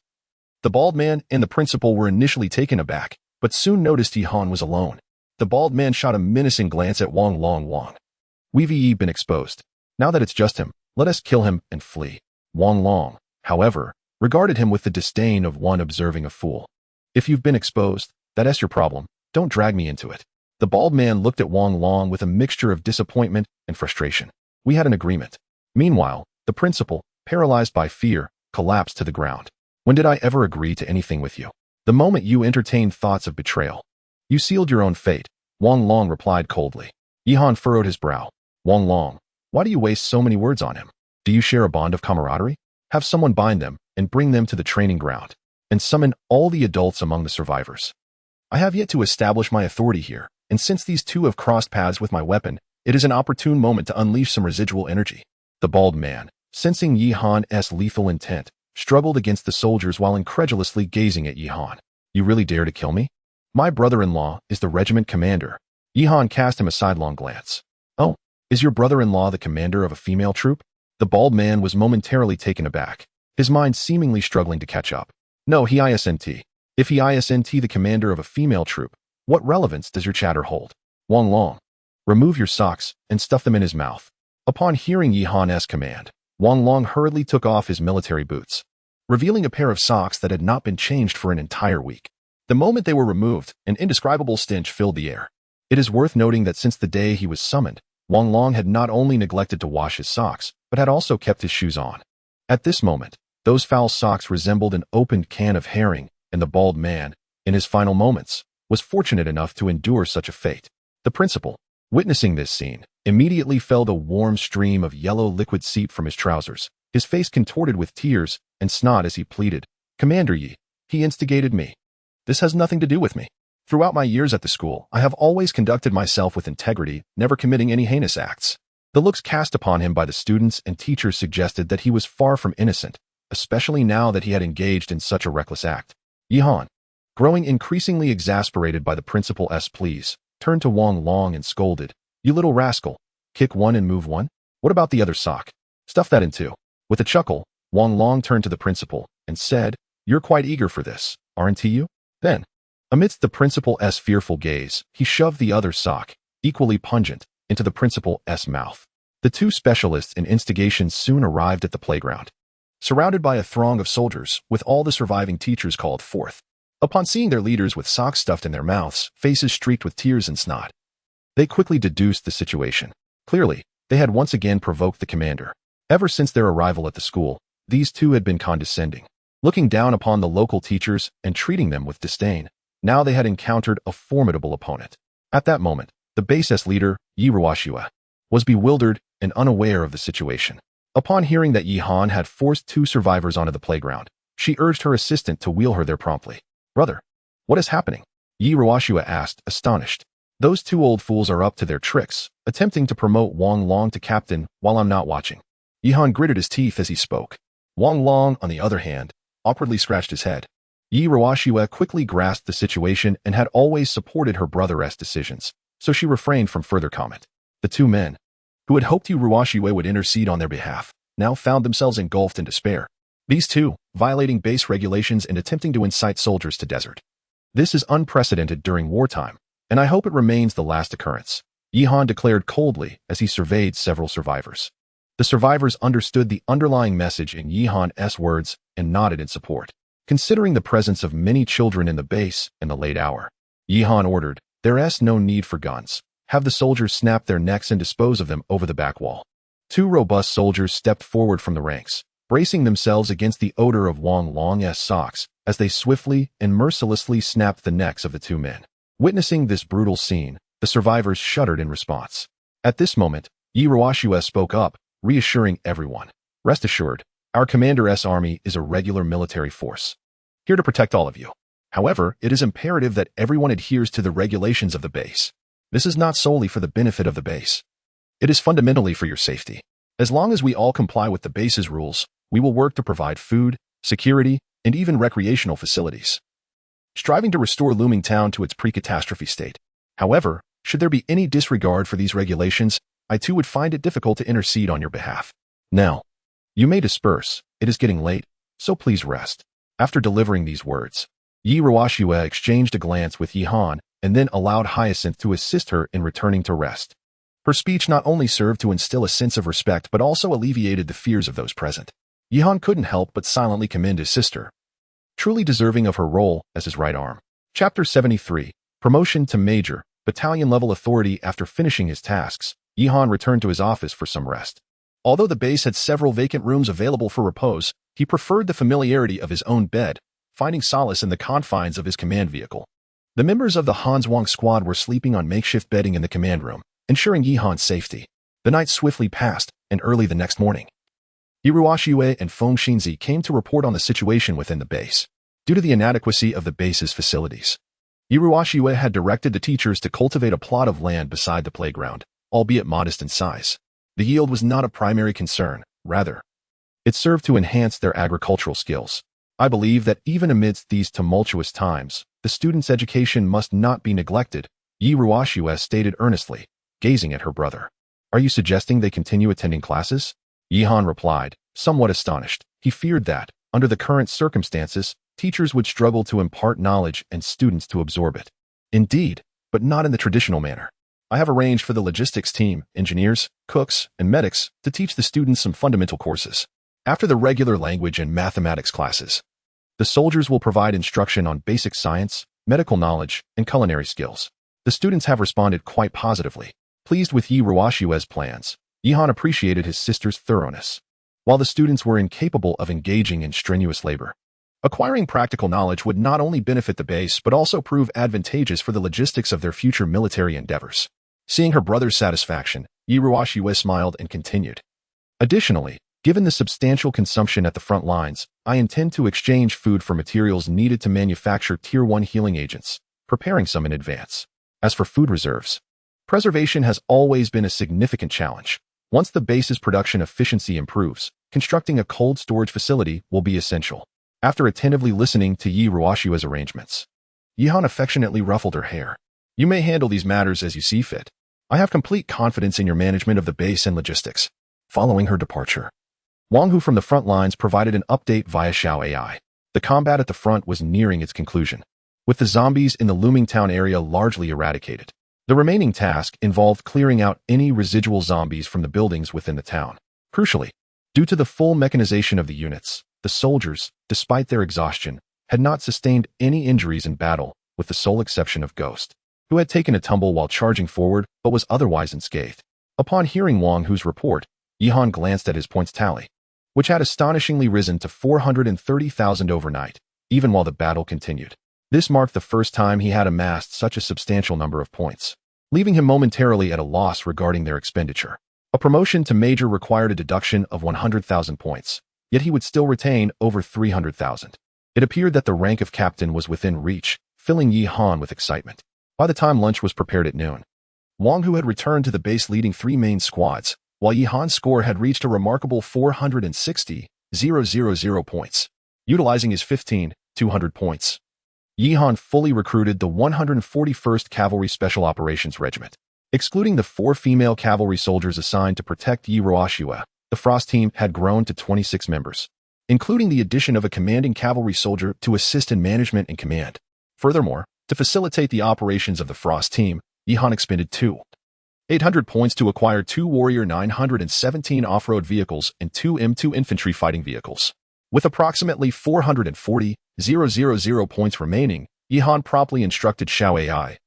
the bald man and the principal were initially taken aback, but soon noticed Yi Han was alone. The bald man shot a menacing glance at Wang Long. "Wang, we've been exposed. Now that it's just him, let us kill him and flee." Wang Long, however, regarded him with the disdain of one observing a fool. "If you've been exposed, that's your problem. Don't drag me into it." The bald man looked at Wang Long with a mixture of disappointment and frustration. "We had an agreement." Meanwhile, the principal, paralyzed by fear, collapsed to the ground. "When did I ever agree to anything with you? The moment you entertained thoughts of betrayal, you sealed your own fate," Wang Long replied coldly. Yi Han furrowed his brow. "Wang Long, why do you waste so many words on him? Do you share a bond of camaraderie? Have someone bind them and bring them to the training ground, and summon all the adults among the survivors. I have yet to establish my authority here, and since these two have crossed paths with my weapon, it is an opportune moment to unleash some residual energy." The bald man, sensing Yi Han's lethal intent, struggled against the soldiers while incredulously gazing at Yi Han. "You really dare to kill me? My brother-in-law is the regiment commander." Yi Han cast him a sidelong glance. "Oh, is your brother-in-law the commander of a female troop?" The bald man was momentarily taken aback, his mind seemingly struggling to catch up. "No, he isn't. If he isn't the commander of a female troop, what relevance does your chatter hold?" Wang Long, remove your socks and stuff them in his mouth. Upon hearing Yi Han's command, Wang Long hurriedly took off his military boots, revealing a pair of socks that had not been changed for an entire week. The moment they were removed, an indescribable stench filled the air. It is worth noting that since the day he was summoned, Wang Long had not only neglected to wash his socks, but had also kept his shoes on. At this moment, those foul socks resembled an opened can of herring, and the bald man, in his final moments, was fortunate enough to endure such a fate. The principal, witnessing this scene, immediately felt a warm stream of yellow liquid seep from his trousers, his face contorted with tears and snot as he pleaded, "Commander Yi, he instigated me. This has nothing to do with me." Throughout my years at the school, I have always conducted myself with integrity, never committing any heinous acts. The looks cast upon him by the students and teachers suggested that he was far from innocent, especially now that he had engaged in such a reckless act. Yihan, growing increasingly exasperated by the principal's pleas, turned to Wang Long and scolded, "You little rascal, kick one and move one? What about the other sock? Stuff that in two." With a chuckle, Wang Long turned to the principal and said, "You're quite eager for this, aren't you?" Then, amidst the principal's fearful gaze, he shoved the other sock, equally pungent, into the principal's mouth. The two specialists in instigation soon arrived at the playground, surrounded by a throng of soldiers, with all the surviving teachers called forth. Upon seeing their leaders with socks stuffed in their mouths, faces streaked with tears and snot, they quickly deduced the situation. Clearly, they had once again provoked the commander. Ever since their arrival at the school, these two had been condescending, looking down upon the local teachers and treating them with disdain. Now they had encountered a formidable opponent. At that moment, the base's leader, Yi Ruoxue, was bewildered and unaware of the situation. Upon hearing that Yihan had forced two survivors onto the playground, she urged her assistant to wheel her there promptly. "Brother, what is happening?" Yi Ruoxue asked, astonished. "Those two old fools are up to their tricks, attempting to promote Wang Long to captain while I'm not watching." Yihan gritted his teeth as he spoke. Wang Long, on the other hand, awkwardly scratched his head. Yi Ruoxue quickly grasped the situation and had always supported her brother's decisions, so she refrained from further comment. The two men, who had hoped Yi Ruoxue would intercede on their behalf, now found themselves engulfed in despair. These two, violating base regulations and attempting to incite soldiers to desert. This is unprecedented during wartime, and I hope it remains the last occurrence, Yihan declared coldly as he surveyed several survivors. The survivors understood the underlying message in Yihan's words and nodded in support. Considering the presence of many children in the base in the late hour, Yihan ordered, "There's no need for guns. Have the soldiers snap their necks and dispose of them over the back wall." Two robust soldiers stepped forward from the ranks, bracing themselves against the odor of Wang Long's socks as they swiftly and mercilessly snapped the necks of the two men. Witnessing this brutal scene, the survivors shuddered in response. At this moment, Yi Ruoxue spoke up, reassuring everyone. "Rest assured, our commander's army is a regular military force, here to protect all of you. However, it is imperative that everyone adheres to the regulations of the base. This is not solely for the benefit of the base. It is fundamentally for your safety. As long as we all comply with the base's rules, we will work to provide food, security, and even recreational facilities, striving to restore Looming Town to its pre-catastrophe state. However, should there be any disregard for these regulations, I too would find it difficult to intercede on your behalf. Now, you may disperse, it is getting late, so please rest." After delivering these words, Yi Ruoxue exchanged a glance with Yihan and then allowed Hyacinth to assist her in returning to rest. Her speech not only served to instill a sense of respect but also alleviated the fears of those present. Yihan couldn't help but silently commend his sister, truly deserving of her role as his right arm. Chapter 73, Promotion to Major, Battalion-level authority. After finishing his tasks, Yihan returned to his office for some rest. Although the base had several vacant rooms available for repose, he preferred the familiarity of his own bed, finding solace in the confines of his command vehicle. The members of the Hans Wang squad were sleeping on makeshift bedding in the command room, ensuring Yihan's safety. The night swiftly passed, and early the next morning, Yi Ruoxue and Feng Xinzi came to report on the situation within the base. Due to the inadequacy of the base's facilities, Yi Ruoxue had directed the teachers to cultivate a plot of land beside the playground, albeit modest in size. The yield was not a primary concern, rather, it served to enhance their agricultural skills. "I believe that even amidst these tumultuous times, the students' education must not be neglected," Yi Ruoxue stated earnestly, gazing at her brother. "Are you suggesting they continue attending classes?" Yihan replied, somewhat astonished. He feared that, under the current circumstances, teachers would struggle to impart knowledge and students to absorb it. "Indeed, but not in the traditional manner. I have arranged for the logistics team, engineers, cooks, and medics to teach the students some fundamental courses. After the regular language and mathematics classes, the soldiers will provide instruction on basic science, medical knowledge, and culinary skills." The students have responded quite positively. Pleased with Yi Ruoxue's plans, Yihan appreciated his sister's thoroughness. While the students were incapable of engaging in strenuous labor, acquiring practical knowledge would not only benefit the base but also prove advantageous for the logistics of their future military endeavors. Seeing her brother's satisfaction, Yi Ruoxue smiled and continued. "Additionally, given the substantial consumption at the front lines, I intend to exchange food for materials needed to manufacture Tier 1 healing agents, preparing some in advance. As for food reserves, preservation has always been a significant challenge. Once the base's production efficiency improves, constructing a cold storage facility will be essential. After attentively listening to Yi Ruoshua's arrangements, Yihan affectionately ruffled her hair. You may handle these matters as you see fit. I have complete confidence in your management of the base and logistics. Following her departure, Wang Hu from the front lines provided an update via Xiao AI. The combat at the front was nearing its conclusion, with the zombies in the looming town area largely eradicated. The remaining task involved clearing out any residual zombies from the buildings within the town. Crucially, due to the full mechanization of the units, the soldiers, despite their exhaustion, had not sustained any injuries in battle, with the sole exception of Ghost, who had taken a tumble while charging forward but was otherwise unscathed. Upon hearing Wang Hu's report, Yihan glanced at his points tally, which had astonishingly risen to 430,000 overnight, even while the battle continued. This marked the first time he had amassed such a substantial number of points, leaving him momentarily at a loss regarding their expenditure. A promotion to major required a deduction of 100,000 points, yet he would still retain over 300,000. It appeared that the rank of captain was within reach, filling Yihan with excitement. By the time lunch was prepared at noon, Wang Hu had returned to the base leading 3 main squads, while Yihan's score had reached a remarkable 460,000 points. Utilizing his 200 points, Yihan fully recruited the 141st Cavalry Special Operations Regiment. Excluding the 4 female cavalry soldiers assigned to protect Yi Ruoshua, the Frost team had grown to 26 members, including the addition of a commanding cavalry soldier to assist in management and command. Furthermore, to facilitate the operations of the Frost team, Yihan expended 800 points to acquire 2 Warrior 917 off-road vehicles and 2 M2 infantry fighting vehicles. With approximately 440,000 points remaining, Yihan promptly instructed Xiao AI.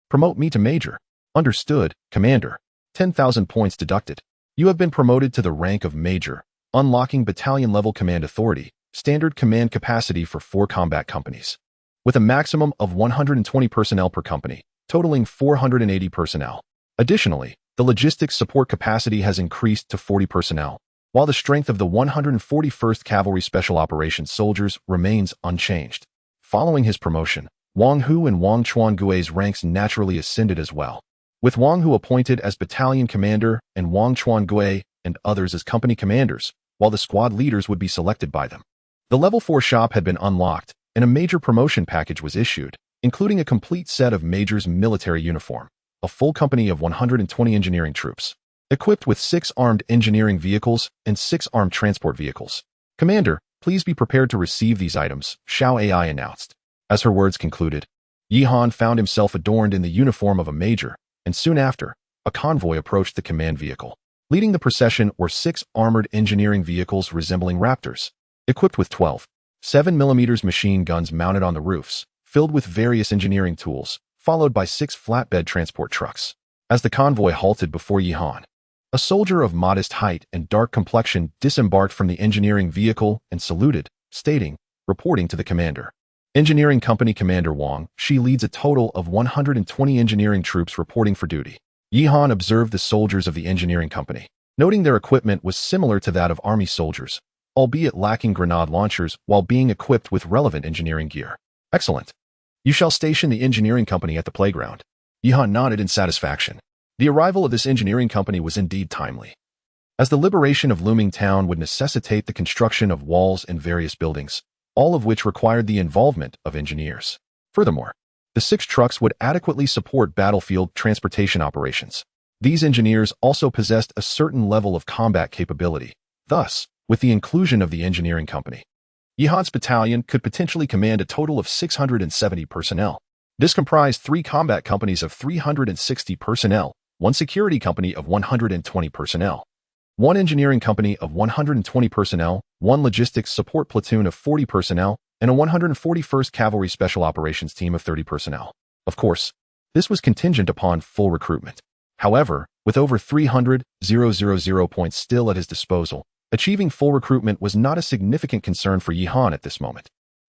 Promote me to Major. Understood, Commander. 10,000 points deducted. You have been promoted to the rank of Major, unlocking battalion-level command authority, standard command capacity for 4 combat companies, with a maximum of 120 personnel per company, totaling 480 personnel. Additionally, the logistics support capacity has increased to 40 personnel, while the strength of the 141st Cavalry Special Operations soldiers remains unchanged. Following his promotion, Wang Hu and Wang Chuangui's ranks naturally ascended as well, with Wang Hu appointed as battalion commander and Wang Chuangui and others as company commanders, while the squad leaders would be selected by them. The Level 4 shop had been unlocked, and a major promotion package was issued, including a complete set of Major's military uniform, a full company of 120 engineering troops, equipped with 6 armed engineering vehicles and 6 armed transport vehicles. Commander, please be prepared to receive these items, Xiao AI announced. As her words concluded, Yihan found himself adorned in the uniform of a major, and soon after, a convoy approached the command vehicle. Leading the procession were 6 armored engineering vehicles resembling Raptors, equipped with 12 7mm machine guns mounted on the roofs, filled with various engineering tools, followed by 6 flatbed transport trucks. As the convoy halted before Yihan, a soldier of modest height and dark complexion disembarked from the engineering vehicle and saluted, stating, reporting to the commander. Engineering Company Commander Wang, she leads a total of 120 engineering troops reporting for duty. Yihan observed the soldiers of the engineering company, noting their equipment was similar to that of army soldiers, albeit lacking grenade launchers while being equipped with relevant engineering gear. Excellent. You shall station the engineering company at the playground. Yihan nodded in satisfaction. The arrival of this engineering company was indeed timely, as the liberation of Looming Town would necessitate the construction of walls and various buildings, all of which required the involvement of engineers. Furthermore, the 6 trucks would adequately support battlefield transportation operations. These engineers also possessed a certain level of combat capability. Thus, with the inclusion of the engineering company, Yihan's battalion could potentially command a total of 670 personnel. This comprised 3 combat companies of 360 personnel, 1 security company of 120 personnel, 1 engineering company of 120 personnel, 1 logistics support platoon of 40 personnel, and a 141st Cavalry Special Operations team of 30 personnel. Of course, this was contingent upon full recruitment. However, with over 300,000 points still at his disposal, achieving full recruitment was not a significant concern for Yihan at this moment.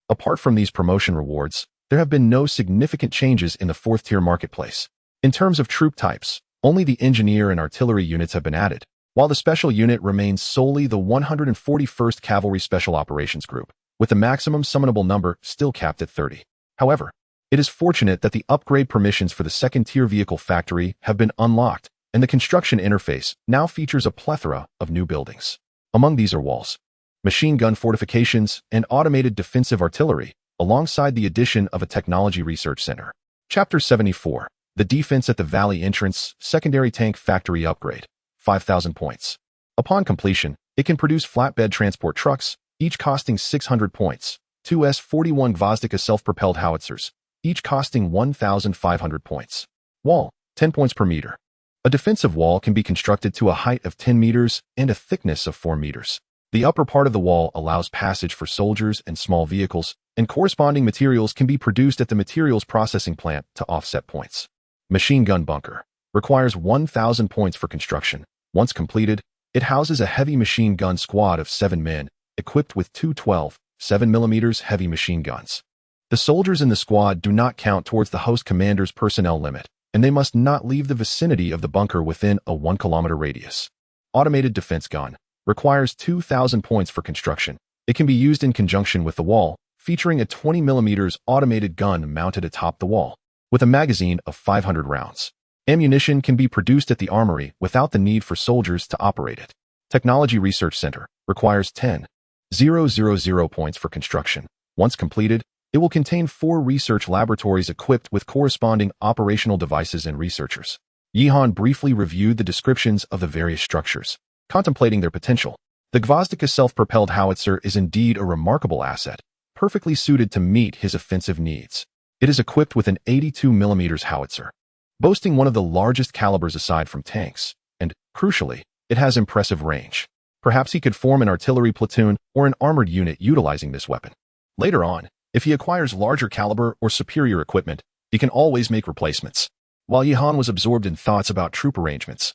Apart from these promotion rewards, there have been no significant changes in the 4th-tier marketplace. In terms of troop types, only the engineer and artillery units have been added, while the special unit remains solely the 141st Cavalry Special Operations Group, with the maximum summonable number still capped at 30. However, It is fortunate that the upgrade permissions for the second-tier vehicle factory have been unlocked, and the construction interface now features a plethora of new buildings. Among these are walls, machine gun fortifications, and automated defensive artillery, alongside the addition of a technology research center. Chapter 74. The Defense at the Valley Entrance Secondary Tank Factory Upgrade. 5,000 points. Upon completion, it can produce flatbed transport trucks, each costing 600 points, two S-41 Gvozdika self-propelled howitzers, each costing 1,500 points. Wall, 10 points per meter. A defensive wall can be constructed to a height of 10 meters and a thickness of 4 meters. The upper part of the wall allows passage for soldiers and small vehicles, and corresponding materials can be produced at the materials processing plant to offset points. Machine gun bunker. Requires 1,000 points for construction. Once completed, it houses a heavy machine gun squad of 7 men, equipped with two 12, 7mm heavy machine guns. The soldiers in the squad do not count towards the host commander's personnel limit, and they must not leave the vicinity of the bunker within a 1-kilometer radius. Automated defense gun. Requires 2,000 points for construction. It can be used in conjunction with the wall, featuring a 20mm automated gun mounted atop the wall, with a magazine of 500 rounds. Ammunition can be produced at the armory without the need for soldiers to operate it. Technology Research Center. Requires 10,000 points for construction. Once completed, it will contain 4 research laboratories equipped with corresponding operational devices and researchers. Yihan briefly reviewed the descriptions of the various structures, contemplating their potential. The Gvozdika self-propelled howitzer is indeed a remarkable asset, perfectly suited to meet his offensive needs. It is equipped with an 82mm howitzer, boasting one of the largest calibers aside from tanks, and, crucially, it has impressive range. Perhaps he could form an artillery platoon or an armored unit utilizing this weapon. Later on, if he acquires larger caliber or superior equipment, he can always make replacements. While Yihan was absorbed in thoughts about troop arrangements,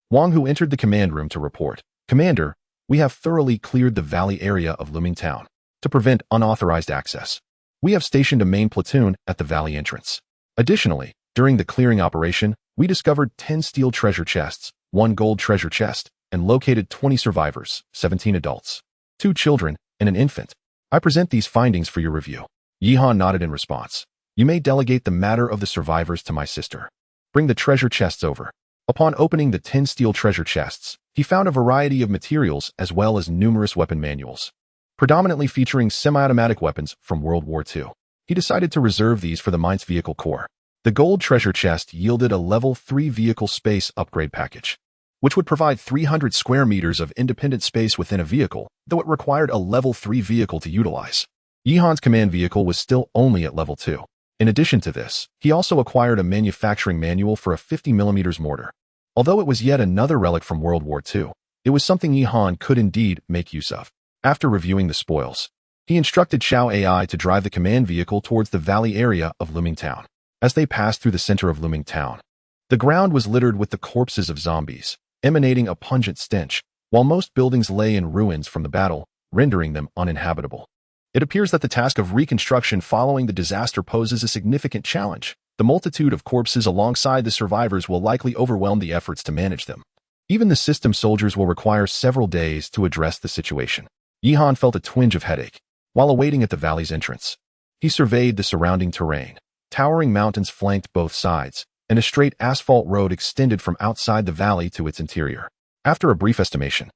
Wang Hu entered the command room to report, "Commander, we have thoroughly cleared the valley area of Looming Town to prevent unauthorized access. We have stationed a main platoon at the valley entrance. Additionally, during the clearing operation, we discovered 10 steel treasure chests, 1 gold treasure chest, and located 20 survivors, 17 adults, 2 children, and an infant. I present these findings for your review." Yihan nodded in response. "You may delegate the matter of the survivors to my sister. Bring the treasure chests over." Upon opening the 10 steel treasure chests, he found a variety of materials as well as numerous weapon manuals, predominantly featuring semi-automatic weapons from World War II. He decided to reserve these for the Mainz Vehicle Corps. The gold treasure chest yielded a level 3 vehicle space upgrade package, which would provide 300 square meters of independent space within a vehicle, though it required a level 3 vehicle to utilize. Yihan's command vehicle was still only at level 2. In addition to this, he also acquired a manufacturing manual for a 50mm mortar. Although it was yet another relic from World War II, it was something Yihan could indeed make use of. After reviewing the spoils, he instructed Xiao AI to drive the command vehicle towards the valley area of Looming Town. As they passed through the center of Looming Town, the ground was littered with the corpses of zombies, emanating a pungent stench, while most buildings lay in ruins from the battle, rendering them uninhabitable. It appears that the task of reconstruction following the disaster poses a significant challenge. The multitude of corpses alongside the survivors will likely overwhelm the efforts to manage them. Even the system soldiers will require several days to address the situation. Yihan felt a twinge of headache while awaiting at the valley's entrance. He surveyed the surrounding terrain. Towering mountains flanked both sides, and a straight asphalt road extended from outside the valley to its interior. After a brief estimation,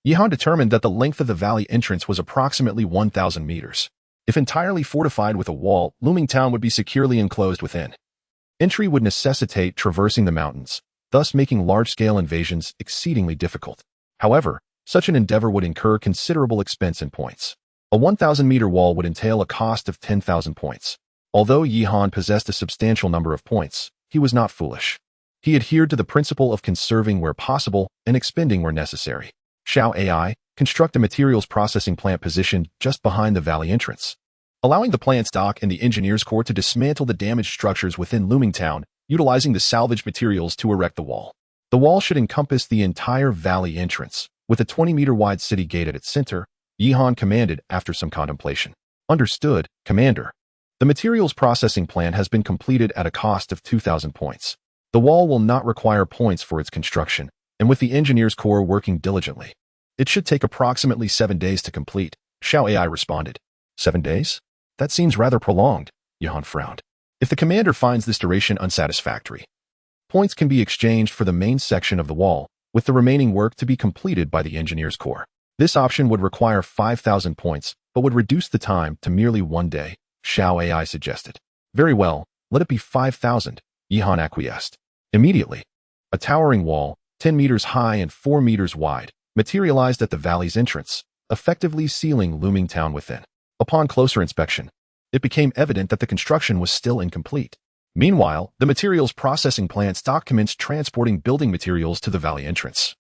Yihan determined that the length of the valley entrance was approximately 1,000 meters. If entirely fortified with a wall, Looming Town would be securely enclosed within. Entry would necessitate traversing the mountains, thus making large-scale invasions exceedingly difficult. However, such an endeavor would incur considerable expense and points. A 1,000-meter wall would entail a cost of 10,000 points. Although Yihan possessed a substantial number of points, he was not foolish. He adhered to the principle of conserving where possible and expending where necessary. Xiao AI, construct a materials processing plant positioned just behind the valley entrance, allowing the plant's dock and the engineers corps to dismantle the damaged structures within Looming Town, utilizing the salvaged materials to erect the wall. The wall should encompass the entire valley entrance, with a 20-meter wide city gate at its center, Yihan commanded after some contemplation. Understood, Commander. The materials processing plant has been completed at a cost of 2,000 points. The wall will not require points for its construction, and with the engineers corps working diligently, it should take approximately 7 days to complete, Xiao AI responded. 7 days? That seems rather prolonged, Yihan frowned. If the commander finds this duration unsatisfactory, points can be exchanged for the main section of the wall, with the remaining work to be completed by the engineer's corps. This option would require 5,000 points, but would reduce the time to merely 1 day, Xiao AI suggested. Very well, let it be 5,000, Yihan acquiesced. Immediately, a towering wall, 10 meters high and 4 meters wide, materialized at the valley's entrance, effectively sealing looming town within. Upon closer inspection, it became evident that the construction was still incomplete. Meanwhile, the materials processing plant stock commenced transporting building materials to the valley entrance,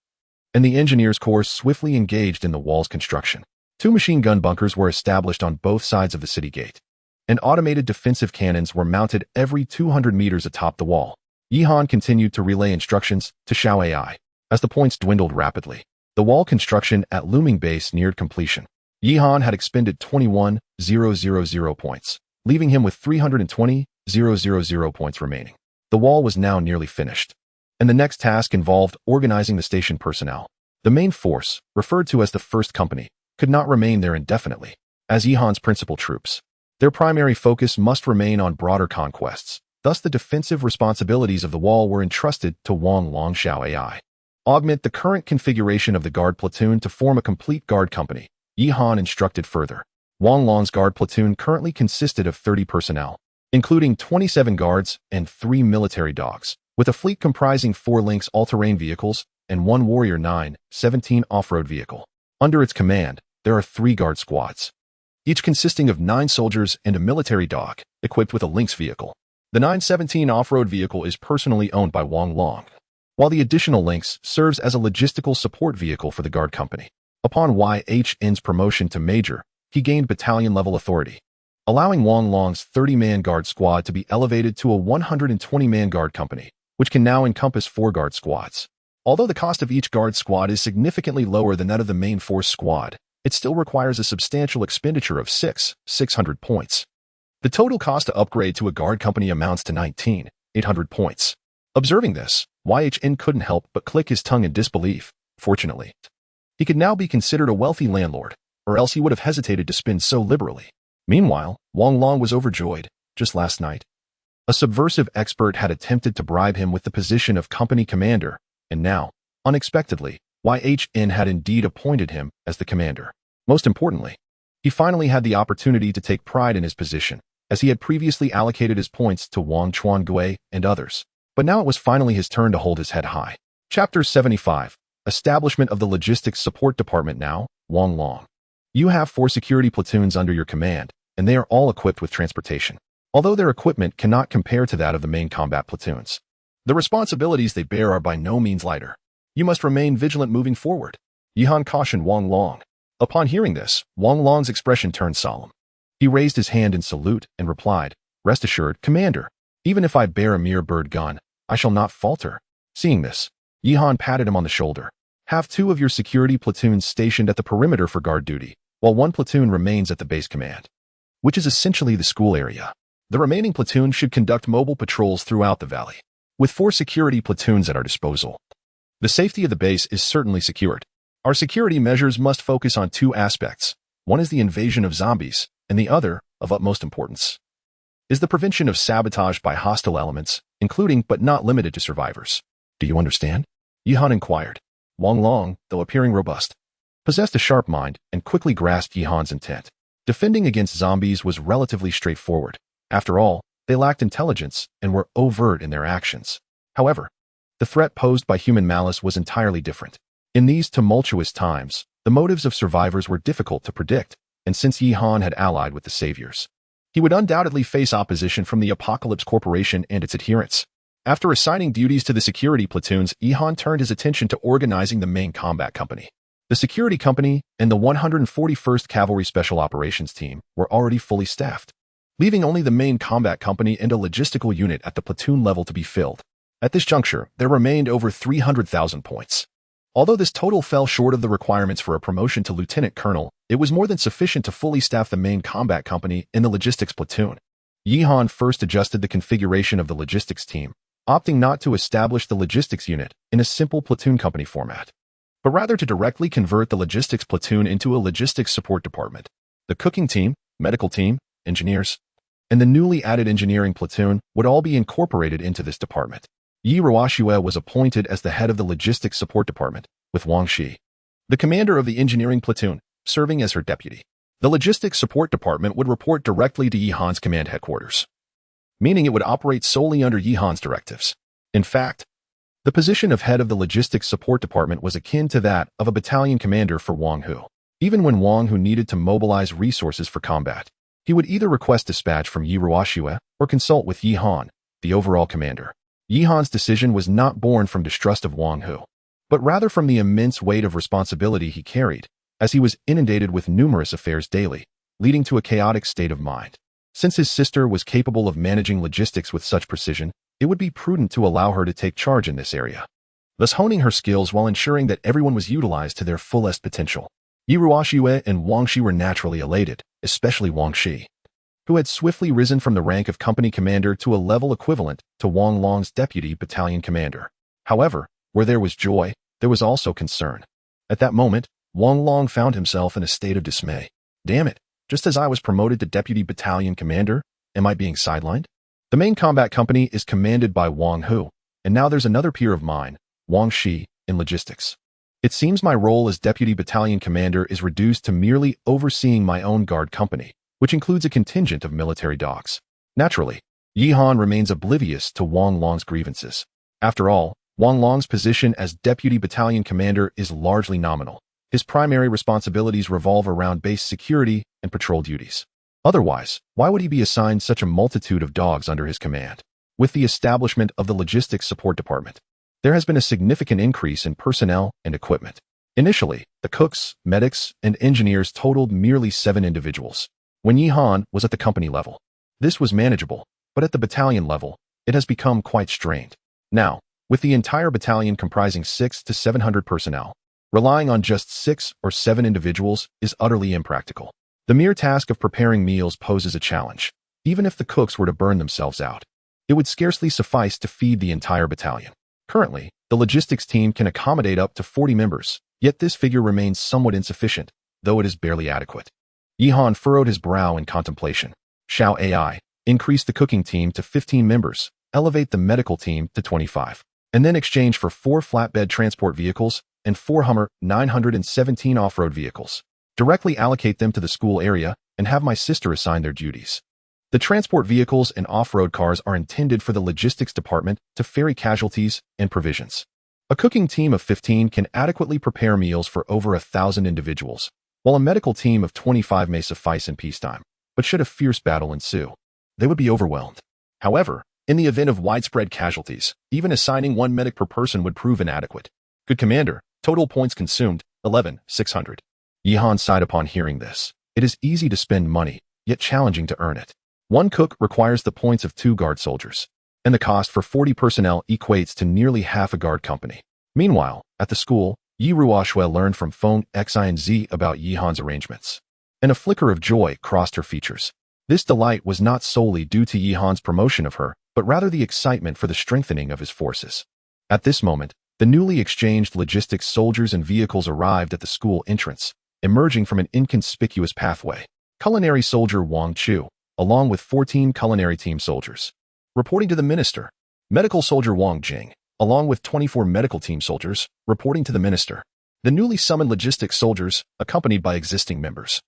and the engineers' corps swiftly engaged in the wall's construction. 2 machine gun bunkers were established on both sides of the city gate, and automated defensive cannons were mounted every 200 meters atop the wall. Yihan continued to relay instructions to Xiao AI. As the points dwindled rapidly, the wall construction at Looming Base neared completion. Yihan had expended 21,000 points, leaving him with 320,000 points remaining. The wall was now nearly finished, and the next task involved organizing the station personnel. The main force, referred to as the First Company, could not remain there indefinitely. As Yihan's principal troops, their primary focus must remain on broader conquests. Thus, the defensive responsibilities of the wall were entrusted to Wang Long Xiao AI. Augment the current configuration of the guard platoon to form a complete guard company, Yihan instructed further. Wang Long's guard platoon currently consisted of 30 personnel, including 27 guards and 3 military dogs, with a fleet comprising 4 Lynx all-terrain vehicles and 1 Warrior 9/17 off-road vehicle. Under its command, there are 3 guard squads, each consisting of 9 soldiers and a military dog, equipped with a Lynx vehicle. The 9/17 off-road vehicle is personally owned by Wang Long, while the additional Lynx serves as a logistical support vehicle for the guard company. Upon YHN's promotion to major, he gained battalion-level authority, allowing Wang Long's 30-man guard squad to be elevated to a 120-man guard company, which can now encompass 4 guard squads. Although the cost of each guard squad is significantly lower than that of the main force squad, it still requires a substantial expenditure of 600 points. The total cost to upgrade to a guard company amounts to 19,800 points. Observing this, YHN couldn't help but click his tongue in disbelief. Fortunately, he could now be considered a wealthy landlord, or else he would have hesitated to spend so liberally. Meanwhile, Wang Long was overjoyed. Just last night, a subversive expert had attempted to bribe him with the position of company commander, and now, unexpectedly, YHN had indeed appointed him as the commander. Most importantly, he finally had the opportunity to take pride in his position, as he had previously allocated his points to Wang Chuangui and others. But now it was finally his turn to hold his head high. Chapter 75. Establishment of the Logistics Support Department. Now, Wang Long, you have 4 security platoons under your command, and they are all equipped with transportation. Although their equipment cannot compare to that of the main combat platoons, the responsibilities they bear are by no means lighter. You must remain vigilant moving forward, Yihan cautioned Wang Long. Upon hearing this, Wang Long's expression turned solemn. He raised his hand in salute and replied, "Rest assured, Commander, even if I bear a mere bird gun, I shall not falter." Seeing this, Yihan patted him on the shoulder. "Have 2 of your security platoons stationed at the perimeter for guard duty, while 1 platoon remains at the base command, which is essentially the school area. The remaining platoon should conduct mobile patrols throughout the valley. With 4 security platoons at our disposal, the safety of the base is certainly secured. Our security measures must focus on 2 aspects. One is the invasion of zombies, and the other, of utmost importance, is the prevention of sabotage by hostile elements, including but not limited to survivors. Do you understand?" Yihan inquired. Wang Long, though appearing robust, possessed a sharp mind and quickly grasped Yihan's intent. Defending against zombies was relatively straightforward. After all, they lacked intelligence and were overt in their actions. However, the threat posed by human malice was entirely different. In these tumultuous times, the motives of survivors were difficult to predict, and since Yihan had allied with the Saviors, he would undoubtedly face opposition from the Apocalypse Corporation and its adherents. After assigning duties to the security platoons, Yihan turned his attention to organizing the main combat company. The security company and the 141st Cavalry Special Operations Team were already fully staffed, leaving only the main combat company and a logistical unit at the platoon level to be filled. At this juncture, there remained over 300,000 points. Although this total fell short of the requirements for a promotion to lieutenant colonel, it was more than sufficient to fully staff the main combat company and the logistics platoon. Yihan first adjusted the configuration of the logistics team, opting not to establish the logistics unit in a simple platoon company format, but rather to directly convert the logistics platoon into a logistics support department. The cooking team, medical team, engineers, and the newly added engineering platoon would all be incorporated into this department. Yi Ruoxue was appointed as the head of the logistics support department, with Wang Shi, the commander of the engineering platoon, serving as her deputy. The logistics support department would report directly to Yi Han's command headquarters, meaning it would operate solely under Yi Han's directives. In fact, the position of head of the logistics support department was akin to that of a battalion commander for Wang Hu. Even when Wang Hu needed to mobilize resources for combat, he would either request dispatch from Yi Ruoxue or consult with Yi Han, the overall commander. Yi Han's decision was not born from distrust of Wang Hu, but rather from the immense weight of responsibility he carried, as he was inundated with numerous affairs daily, leading to a chaotic state of mind. Since his sister was capable of managing logistics with such precision, it would be prudent to allow her to take charge in this area, thus honing her skills while ensuring that everyone was utilized to their fullest potential. Yi Ruoxue and Wang Shi were naturally elated, especially Wang Shi, who had swiftly risen from the rank of company commander to a level equivalent to Wang Long's deputy battalion commander. However, where there was joy, there was also concern. At that moment, Wang Long found himself in a state of dismay. Damn it, just as I was promoted to deputy battalion commander, am I being sidelined? The main combat company is commanded by Wang Hu, and now there's another peer of mine, Wang Shi, in logistics. It seems my role as deputy battalion commander is reduced to merely overseeing my own guard company, which includes a contingent of military dogs. Naturally, Yi Han remains oblivious to Wang Long's grievances. After all, Wang Long's position as deputy battalion commander is largely nominal. His primary responsibilities revolve around base security and patrol duties. Otherwise, why would he be assigned such a multitude of dogs under his command? With the establishment of the logistics support department, there has been a significant increase in personnel and equipment. Initially, the cooks, medics, and engineers totaled merely 7 individuals. When Yi Han was at the company level, this was manageable, but at the battalion level, it has become quite strained. Now, with the entire battalion comprising 600 to 700 personnel, relying on just 6 or 7 individuals is utterly impractical. The mere task of preparing meals poses a challenge. Even if the cooks were to burn themselves out, it would scarcely suffice to feed the entire battalion. Currently, the logistics team can accommodate up to 40 members, yet this figure remains somewhat insufficient, though it is barely adequate. Yi Han furrowed his brow in contemplation. Shall AI increase the cooking team to 15 members, elevate the medical team to 25, and then exchange for 4 flatbed transport vehicles and 4 Hummer 917 off-road vehicles? Directly allocate them to the school area and have my sister assign their duties. The transport vehicles and off-road cars are intended for the logistics department to ferry casualties and provisions. A cooking team of 15 can adequately prepare meals for over 1,000 individuals, while a medical team of 25 may suffice in peacetime. But should a fierce battle ensue, they would be overwhelmed. However, in the event of widespread casualties, even assigning 1 medic per person would prove inadequate. Good commander, total points consumed, 11,600. Yi Han sighed upon hearing this. It is easy to spend money, yet challenging to earn it. 1 cook requires the points of 2 guard soldiers, and the cost for 40 personnel equates to nearly half a guard company. Meanwhile, at the school, Yi Ruoxue learned from Feng Xinz about Yi Han's arrangements, and a flicker of joy crossed her features. This delight was not solely due to Yi Han's promotion of her, but rather the excitement for the strengthening of his forces. At this moment, the newly exchanged logistics soldiers and vehicles arrived at the school entrance, emerging from an inconspicuous pathway. Culinary soldier Wang Chu, along with 14 culinary team soldiers, reporting to the minister. Medical soldier Wang Jing, along with 24 medical team soldiers, reporting to the minister. The newly summoned logistics soldiers, accompanied by existing members,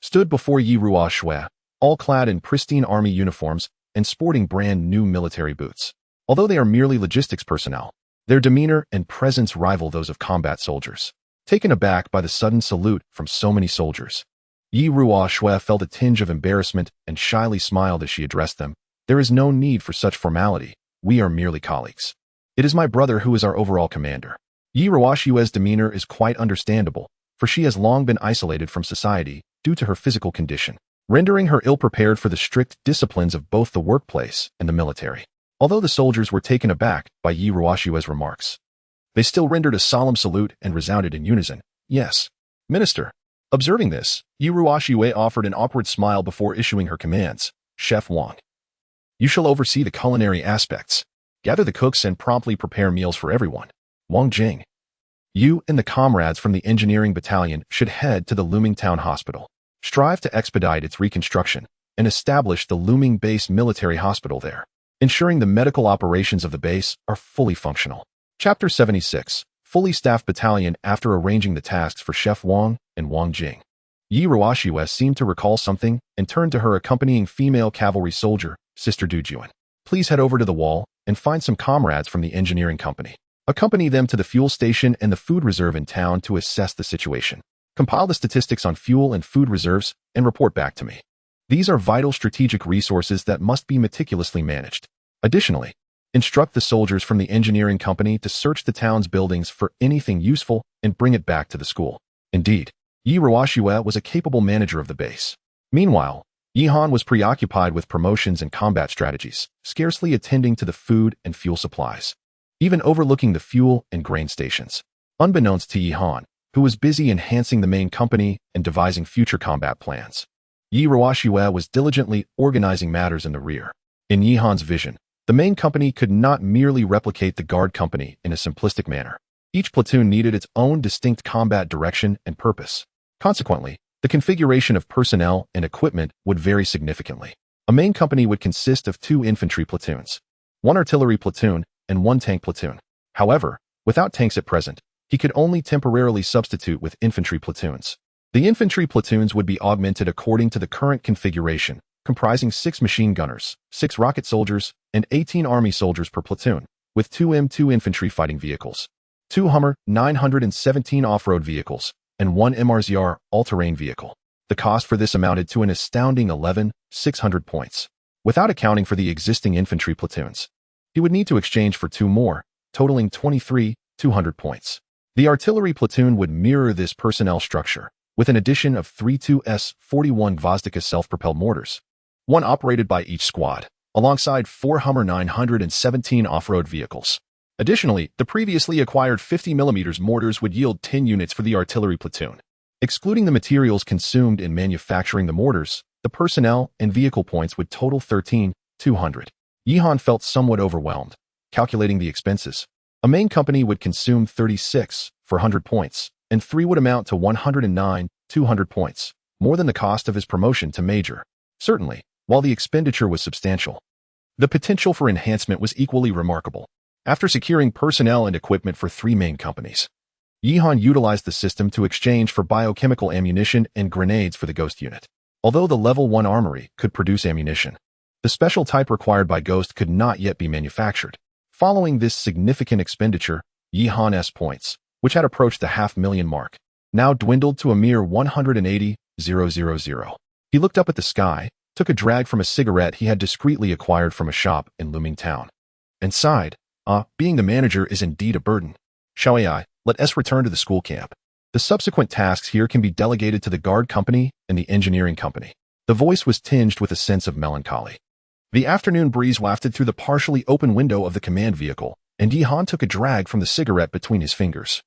stood before Yi Ruoxue, all clad in pristine army uniforms and sporting brand new military boots. Although they are merely logistics personnel, their demeanor and presence rival those of combat soldiers. Taken aback by the sudden salute from so many soldiers, Yi Ruoxue felt a tinge of embarrassment and shyly smiled as she addressed them. There is no need for such formality. We are merely colleagues. It is my brother who is our overall commander. Yi Ruoxue's demeanor is quite understandable, for she has long been isolated from society due to her physical condition, rendering her ill-prepared for the strict disciplines of both the workplace and the military. Although the soldiers were taken aback by Yi Ruoxue's remarks, they still rendered a solemn salute and resounded in unison. Yes, minister. Observing this, Yi Ruoxue offered an awkward smile before issuing her commands. Chef Wang, you shall oversee the culinary aspects. Gather the cooks and promptly prepare meals for everyone. Wang Jing, you and the comrades from the engineering battalion should head to the looming town hospital. Strive to expedite its reconstruction and established the looming base military hospital there, ensuring the medical operations of the base are fully functional. Chapter 76. Fully staffed battalion. After arranging the tasks for Chef Wang and Wang Jing, Yi Ruoxue seemed to recall something and turned to her accompanying female cavalry soldier, Sister Du Juan. Please head over to the wall and find some comrades from the engineering company. Accompany them to the fuel station and the food reserve in town to assess the situation. Compile the statistics on fuel and food reserves and report back to me. These are vital strategic resources that must be meticulously managed. Additionally, instruct the soldiers from the engineering company to search the town's buildings for anything useful and bring it back to the school. Indeed, Yi Ruoxue was a capable manager of the base. Meanwhile, Yi Han was preoccupied with promotions and combat strategies, scarcely attending to the food and fuel supplies, even overlooking the fuel and grain stations. Unbeknownst to Yi Han, who was busy enhancing the main company and devising future combat plans, Yi Ruoxue was diligently organizing matters in the rear. In Yi Han's vision, the main company could not merely replicate the guard company in a simplistic manner. Each platoon needed its own distinct combat direction and purpose. Consequently, the configuration of personnel and equipment would vary significantly. A main company would consist of 2 infantry platoons, 1 artillery platoon, and 1 tank platoon. However, without tanks at present, he could only temporarily substitute with infantry platoons. The infantry platoons would be augmented according to the current configuration, comprising 6 machine gunners, 6 rocket soldiers, and 18 army soldiers per platoon, with 2 M2 infantry fighting vehicles, 2 Hummer 917 off-road vehicles, and 1 MRZR all-terrain vehicle. The cost for this amounted to an astounding 11,600 points. Without accounting for the existing infantry platoons, he would need to exchange for 2 more, totaling 23,200 points. The artillery platoon would mirror this personnel structure, with an addition of 3 2S-41 Gvozdika self-propelled mortars, 1 operated by each squad, alongside 4 Hummer 917 off-road vehicles. Additionally, the previously acquired 50mm mortars would yield 10 units for the artillery platoon. Excluding the materials consumed in manufacturing the mortars, the personnel and vehicle points would total 13,200. Yi Han felt somewhat overwhelmed. Calculating the expenses, a main company would consume 36 for 100 points, and 3 would amount to 109,200 points, more than the cost of his promotion to major. Certainly, while the expenditure was substantial, the potential for enhancement was equally remarkable. After securing personnel and equipment for 3 main companies, Yi Han utilized the system to exchange for biochemical ammunition and grenades for the Ghost unit. Although the Level 1 armory could produce ammunition, the special type required by Ghost could not yet be manufactured. Following this significant expenditure, Yi Han's points, which had approached the 500,000 mark, now dwindled to a mere 180,000. He looked up at the sky, took a drag from a cigarette he had discreetly acquired from a shop in Looming Town, and sighed. Being the manager is indeed a burden. Shall let us return to the school camp. The subsequent tasks here can be delegated to the guard company and the engineering company. The voice was tinged with a sense of melancholy. The afternoon breeze wafted through the partially open window of the command vehicle, and Yi Han took a drag from the cigarette between his fingers,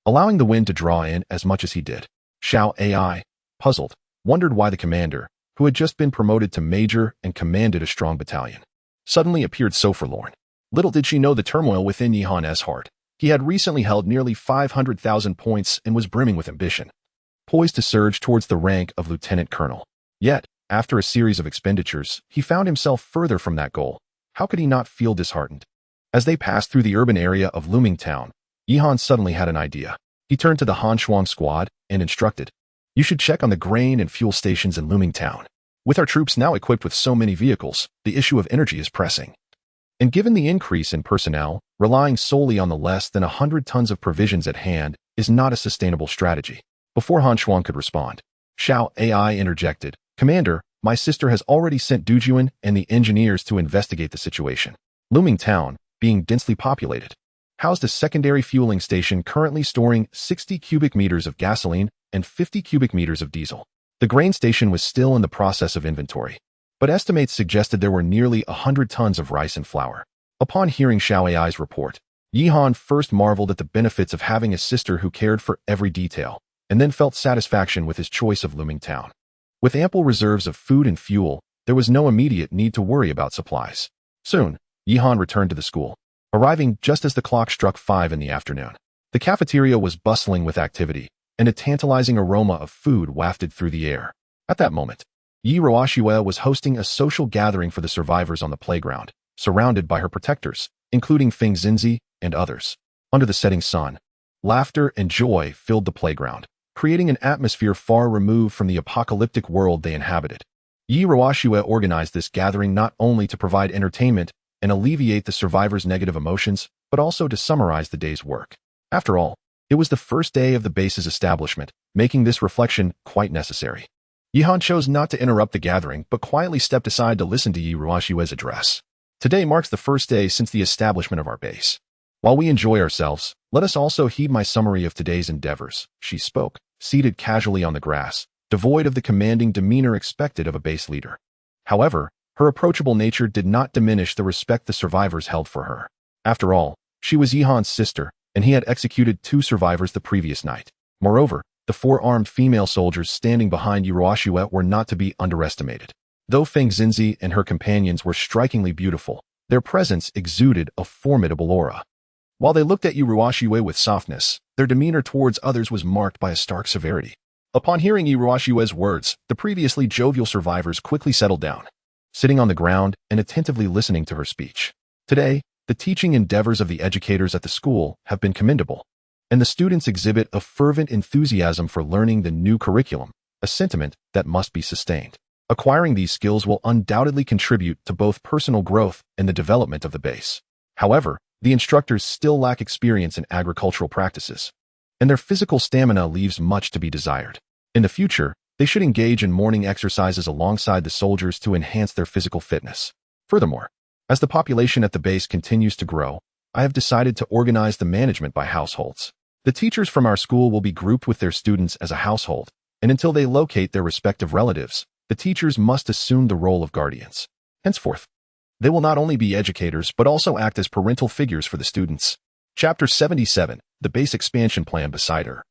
allowing the wind to draw in as much as he did. Xiao Ai, puzzled, wondered why the commander, who had just been promoted to major and commanded a strong battalion, suddenly appeared so forlorn. Little did she know the turmoil within Yi Han's heart. He had recently held nearly 500,000 points and was brimming with ambition, poised to surge towards the rank of lieutenant colonel. Yet, after a series of expenditures, he found himself further from that goal. How could he not feel disheartened? As they passed through the urban area of Looming Town, Yi Han suddenly had an idea. He turned to the Han Shuang squad and instructed, "You should check on the grain and fuel stations in Looming Town. With our troops now equipped with so many vehicles, the issue of energy is pressing. And given the increase in personnel, relying solely on the less than 100 tons of provisions at hand is not a sustainable strategy." Before Han Shuang could respond, Xiao Ai interjected, "Commander, my sister has already sent Du Juan and the engineers to investigate the situation." Looming Town, being densely populated, housed a secondary fueling station currently storing 60 cubic meters of gasoline and 50 cubic meters of diesel. The grain station was still in the process of inventory, but estimates suggested there were nearly 100 tons of rice and flour. Upon hearing Xiao Ai's report, Yi Han first marveled at the benefits of having a sister who cared for every detail, and then felt satisfaction with his choice of Looming Town. With ample reserves of food and fuel, there was no immediate need to worry about supplies. Soon, Yi Han returned to the school, arriving just as the clock struck 5 in the afternoon. The cafeteria was bustling with activity, and a tantalizing aroma of food wafted through the air. At that moment, Yi Roashue was hosting a social gathering for the survivors on the playground, surrounded by her protectors, including Feng Xinzi and others. Under the setting sun, laughter and joy filled the playground, creating an atmosphere far removed from the apocalyptic world they inhabited. Yi Roashue organized this gathering not only to provide entertainment and alleviate the survivors' negative emotions, but also to summarize the day's work. After all, it was the first day of the base's establishment, making this reflection quite necessary. Yihan chose not to interrupt the gathering, but quietly stepped aside to listen to Yi Roashue's address. Today marks the first day since the establishment of our base. While we enjoy ourselves, let us also heed my summary of today's endeavors, she spoke, seated casually on the grass, devoid of the commanding demeanor expected of a base leader. However, her approachable nature did not diminish the respect the survivors held for her. After all, she was Yihan's sister, and he had executed 2 survivors the previous night. Moreover, the 4 armed female soldiers standing behind Yi Roashue were not to be underestimated. Though Feng Xinzi and her companions were strikingly beautiful, their presence exuded a formidable aura. While they looked at Yi Roashue with softness, their demeanor towards others was marked by a stark severity. Upon hearing Yi Roashue's words, the previously jovial survivors quickly settled down, sitting on the ground and attentively listening to her speech. Today, the teaching endeavors of the educators at the school have been commendable, and the students exhibit a fervent enthusiasm for learning the new curriculum, a sentiment that must be sustained. Acquiring these skills will undoubtedly contribute to both personal growth and the development of the base. However, the instructors still lack experience in agricultural practices, and their physical stamina leaves much to be desired. In the future, they should engage in morning exercises alongside the soldiers to enhance their physical fitness. Furthermore, as the population at the base continues to grow, I have decided to organize the management by households. The teachers from our school will be grouped with their students as a household, and until they locate their respective relatives, the teachers must assume the role of guardians. Henceforth, they will not only be educators but also act as parental figures for the students. Chapter 77, The Base Expansion Plan Beside Her.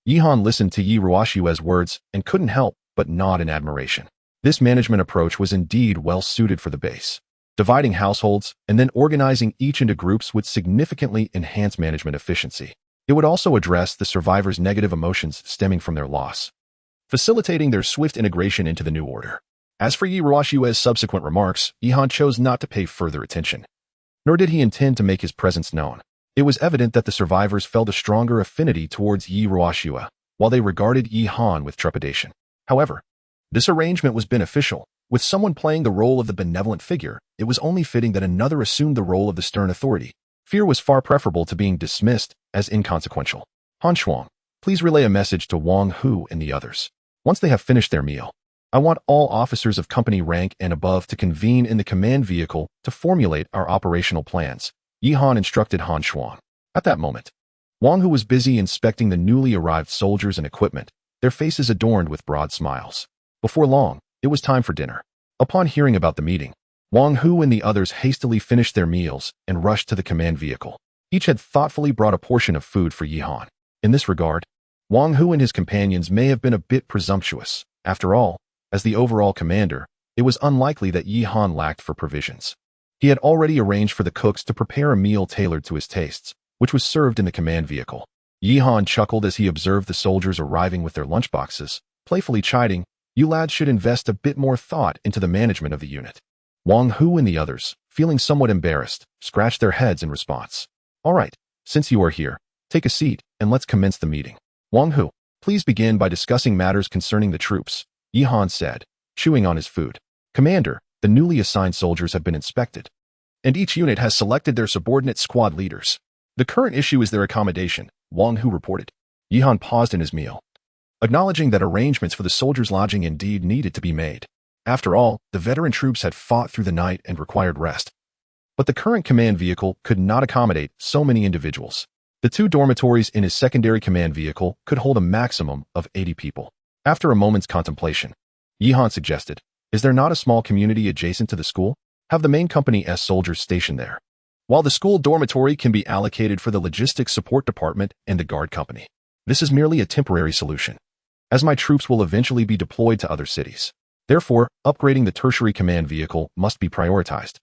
Yihan listened to Yi Roashue's words and couldn't help but nod in admiration. This management approach was indeed well suited for the base. Dividing households and then organizing each into groups would significantly enhance management efficiency. It would also address the survivors' negative emotions stemming from their loss, facilitating their swift integration into the new order. As for Yi Roashue's subsequent remarks, Yihan chose not to pay further attention, nor did he intend to make his presence known. It was evident that the survivors felt a stronger affinity towards Yi Roashue, while they regarded Yihan with trepidation. However, this arrangement was beneficial. With someone playing the role of the benevolent figure, it was only fitting that another assumed the role of the stern authority. Fear was far preferable to being dismissed as inconsequential. Han Shuang, please relay a message to Wang Hu and the others. Once they have finished their meal, I want all officers of company rank and above to convene in the command vehicle to formulate our operational plans, Yihan instructed Han Shuang. At that moment, Wang Hu was busy inspecting the newly arrived soldiers and equipment, their faces adorned with broad smiles. Before long, it was time for dinner. Upon hearing about the meeting, Wang Hu and the others hastily finished their meals and rushed to the command vehicle. Each had thoughtfully brought a portion of food for Yihan. In this regard, Wang Hu and his companions may have been a bit presumptuous. After all, as the overall commander, it was unlikely that Yihan lacked for provisions. He had already arranged for the cooks to prepare a meal tailored to his tastes, which was served in the command vehicle. Yihan chuckled as he observed the soldiers arriving with their lunchboxes, playfully chiding, "You lads should invest a bit more thought into the management of the unit." Wang Hu and the others, feeling somewhat embarrassed, scratched their heads in response. "All right, since you are here, take a seat and let's commence the meeting. Wang Hu, please begin by discussing matters concerning the troops," Yihan said, chewing on his food. "Commander, the newly assigned soldiers have been inspected, and each unit has selected their subordinate squad leaders. The current issue is their accommodation," Wang Hu reported. Yihan paused in his meal, acknowledging that arrangements for the soldiers' lodging indeed needed to be made. After all, the veteran troops had fought through the night and required rest. But the current command vehicle could not accommodate so many individuals. The 2 dormitories in his secondary command vehicle could hold a maximum of 80 people. After a moment's contemplation, Yihan suggested, "Is there not a small community adjacent to the school? Have the main company S soldiers stationed there, while the school dormitory can be allocated for the logistics support department and the guard company. This is merely a temporary solution, as my troops will eventually be deployed to other cities. Therefore, upgrading the tertiary command vehicle must be prioritized.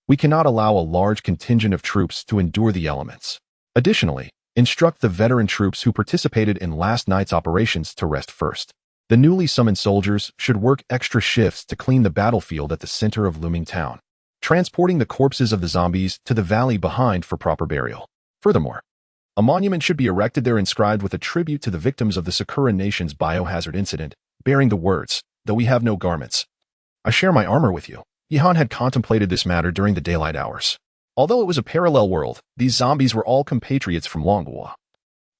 We cannot allow a large contingent of troops to endure the elements. Additionally, instruct the veteran troops who participated in last night's operations to rest first. The newly summoned soldiers should work extra shifts to clean the battlefield at the center of looming town, transporting the corpses of the zombies to the valley behind for proper burial. Furthermore, a monument should be erected there inscribed with a tribute to the victims of the Sakura Nation's biohazard incident, bearing the words, "Though we have no garments, I share my armor with you." Yihan had contemplated this matter during the daylight hours. Although it was a parallel world, these zombies were all compatriots from Longhua,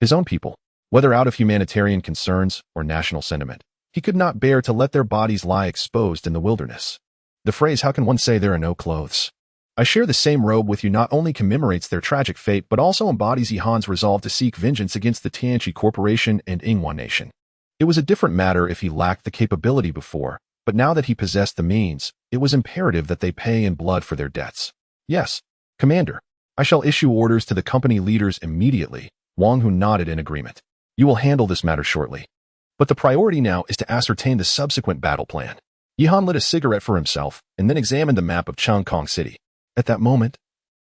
his own people. Whether out of humanitarian concerns or national sentiment, he could not bear to let their bodies lie exposed in the wilderness. The phrase, "How can one say there are no clothes? I share the same robe with you," not only commemorates their tragic fate but also embodies Yihan's resolve to seek vengeance against the Tianqi Corporation and Yinghua Nation. It was a different matter if he lacked the capability before, but now that he possessed the means, it was imperative that they pay in blood for their debts. "Yes, Commander. I shall issue orders to the company leaders immediately." Wang Hu nodded in agreement. "You will handle this matter shortly. But the priority now is to ascertain the subsequent battle plan." Yihan lit a cigarette for himself and then examined the map of Changkong City. At that moment,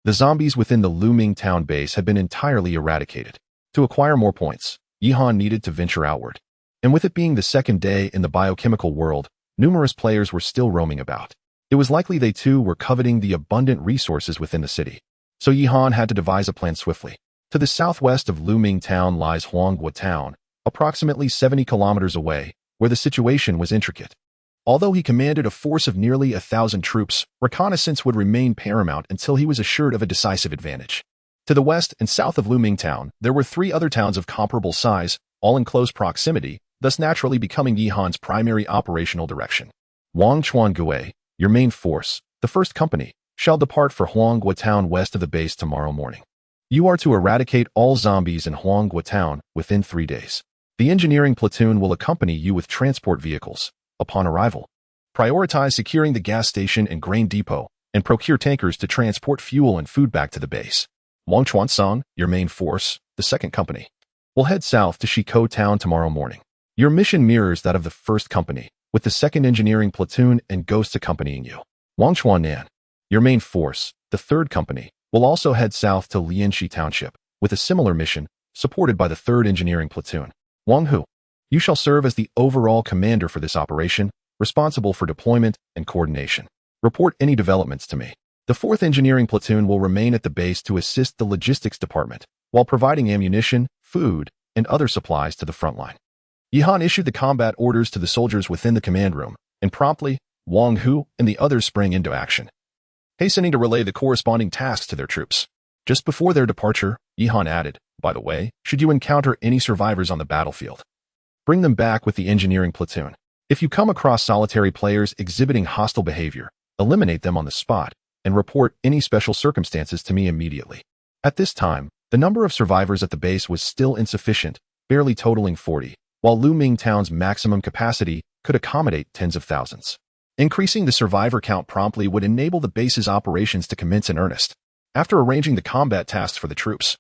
the zombies within the looming town base had been entirely eradicated. To acquire more points, Yihan needed to venture outward. And with it being the second day in the biochemical world, numerous players were still roaming about. It was likely they too were coveting the abundant resources within the city. So Yihan had to devise a plan swiftly. To the southwest of Looming Town lies Huanghua Town, approximately 70 kilometers away, where the situation was intricate. Although he commanded a force of nearly 1,000 troops, reconnaissance would remain paramount until he was assured of a decisive advantage. To the west and south of Looming Town, there were 3 other towns of comparable size, all in close proximity, thus naturally becoming Yihan's primary operational direction. Wangchuangue, your main force, the first company, shall depart for Huanghua Town west of the base tomorrow morning. You are to eradicate all zombies in Huanghua Town within 3 days. The engineering platoon will accompany you with transport vehicles. Upon arrival, prioritize securing the gas station and grain depot, and procure tankers to transport fuel and food back to the base. Wangchuansong, your main force, the second company, will head south to Shiko Town tomorrow morning. Your mission mirrors that of the first company, with the second engineering platoon and ghosts accompanying you. Wangchuanan, your main force, the third company, will also head south to Lianxi Township, with a similar mission, supported by the third engineering platoon. Wang Hu, you shall serve as the overall commander for this operation, responsible for deployment and coordination. Report any developments to me. The 4th Engineering Platoon will remain at the base to assist the logistics department, while providing ammunition, food, and other supplies to the front line. Yihan issued the combat orders to the soldiers within the command room, and promptly, Wang Hu and the others sprang into action, hastening to relay the corresponding tasks to their troops. Just before their departure, Yihan added, "By the way, should you encounter any survivors on the battlefield, bring them back with the engineering platoon. If you come across solitary players exhibiting hostile behavior, eliminate them on the spot, and report any special circumstances to me immediately." At this time, the number of survivors at the base was still insufficient, barely totaling 40, while Looming Town's maximum capacity could accommodate tens of thousands. Increasing the survivor count promptly would enable the base's operations to commence in earnest. After arranging the combat tasks for the troops,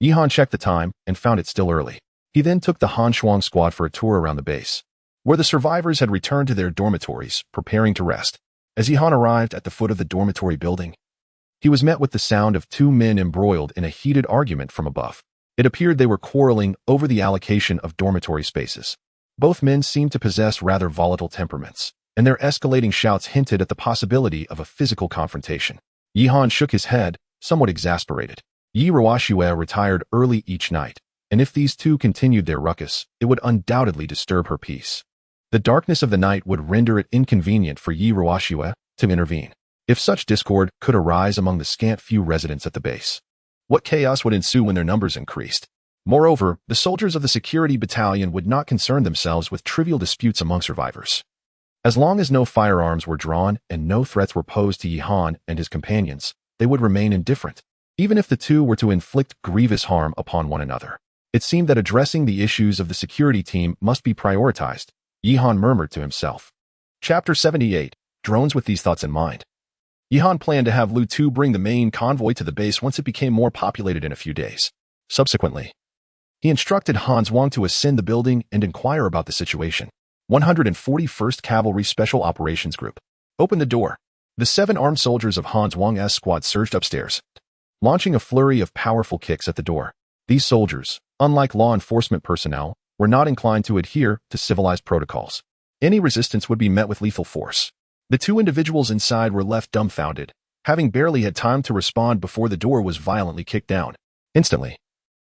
Yihan checked the time and found it still early. He then took the Han Shuang squad for a tour around the base, where the survivors had returned to their dormitories, preparing to rest. As Yihan arrived at the foot of the dormitory building, he was met with the sound of 2 men embroiled in a heated argument from above. It appeared they were quarreling over the allocation of dormitory spaces. Both men seemed to possess rather volatile temperaments, and their escalating shouts hinted at the possibility of a physical confrontation. Yihan shook his head, somewhat exasperated. Yi Ruoxue retired early each night, and if these two continued their ruckus, it would undoubtedly disturb her peace. The darkness of the night would render it inconvenient for Yi Ruoxue to intervene. If such discord could arise among the scant few residents at the base, what chaos would ensue when their numbers increased? Moreover, the soldiers of the security battalion would not concern themselves with trivial disputes among survivors. As long as no firearms were drawn and no threats were posed to Yihan and his companions, they would remain indifferent, even if the two were to inflict grievous harm upon one another. It seemed that addressing the issues of the security team must be prioritized, Yihan murmured to himself. Chapter 78. Drones. With these thoughts in mind, Yihan planned to have Lu Tu bring the main convoy to the base once it became more populated in a few days. Subsequently, he instructed Hans Wang to ascend the building and inquire about the situation. 141st Cavalry Special Operations Group. Open the door. The 7 armed soldiers of Hans Wang's squad surged upstairs, launching a flurry of powerful kicks at the door. These soldiers, unlike law enforcement personnel, were not inclined to adhere to civilized protocols. Any resistance would be met with lethal force. The two individuals inside were left dumbfounded, having barely had time to respond before the door was violently kicked down. Instantly,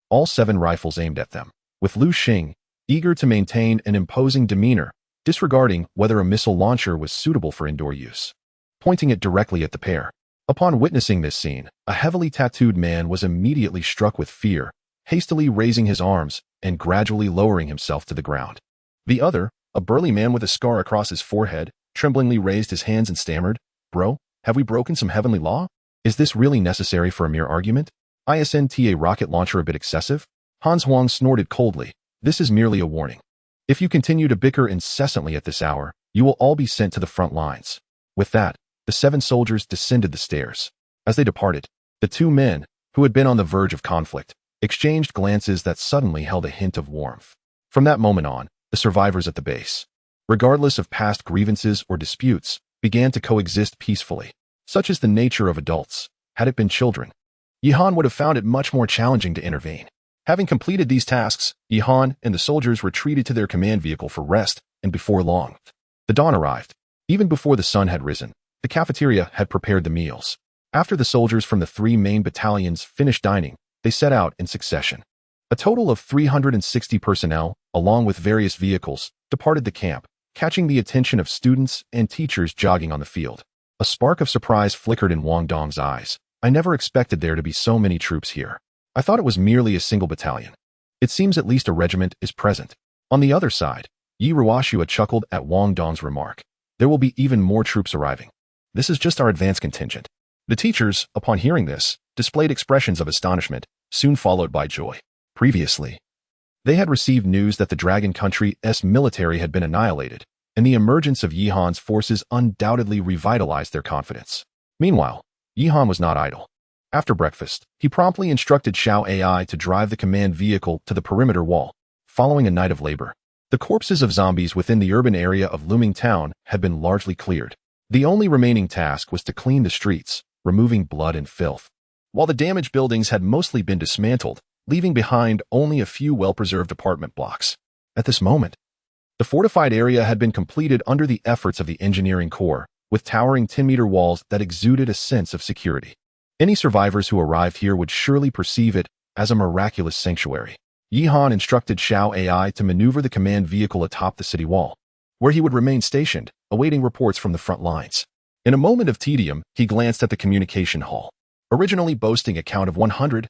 all 7 rifles aimed at them, with Lu Xing, eager to maintain an imposing demeanor, disregarding whether a missile launcher was suitable for indoor use, pointing it directly at the pair. Upon witnessing this scene, a heavily tattooed man was immediately struck with fear, hastily raising his arms and gradually lowering himself to the ground. The other, a burly man with a scar across his forehead, tremblingly raised his hands and stammered, "Bro, have we broken some heavenly law? Is this really necessary for a mere argument? Isn't a rocket launcher a bit excessive?" Hans Huang snorted coldly. "This is merely a warning. If you continue to bicker incessantly at this hour, you will all be sent to the front lines." With that, the 7 soldiers descended the stairs. As they departed, the 2 men, who had been on the verge of conflict, exchanged glances that suddenly held a hint of warmth. From that moment on, the survivors at the base, regardless of past grievances or disputes, began to coexist peacefully. Such is the nature of adults. Had it been children, Yihan would have found it much more challenging to intervene. Having completed these tasks, Yihan and the soldiers retreated to their command vehicle for rest, and before long, the dawn arrived. Even before the sun had risen, the cafeteria had prepared the meals. After the soldiers from the 3 main battalions finished dining, they set out in succession. A total of 360 personnel, along with various vehicles, departed the camp, catching the attention of students and teachers jogging on the field. A spark of surprise flickered in Wang Dong's eyes. "I never expected there to be so many troops here. I thought it was merely a single battalion. It seems at least a regiment is present." On the other side, Yi Ruoxua chuckled at Wang Dong's remark. "There will be even more troops arriving. This is just our advance contingent." The teachers, upon hearing this, displayed expressions of astonishment, soon followed by joy. Previously, they had received news that the Dragon Country's military had been annihilated, and the emergence of Yihan's forces undoubtedly revitalized their confidence. Meanwhile, Yihan was not idle. After breakfast, he promptly instructed Xiao Ai to drive the command vehicle to the perimeter wall. Following a night of labor, the corpses of zombies within the urban area of Looming Town had been largely cleared. The only remaining task was to clean the streets, removing blood and filth. While the damaged buildings had mostly been dismantled, leaving behind only a few well-preserved apartment blocks. At this moment, the fortified area had been completed under the efforts of the engineering corps, with towering 10-meter walls that exuded a sense of security. Any survivors who arrived here would surely perceive it as a miraculous sanctuary. Yihan instructed Xiao Ai to maneuver the command vehicle atop the city wall, where he would remain stationed, awaiting reports from the front lines. In a moment of tedium, he glanced at the communication hall. Originally boasting a count of 100,000,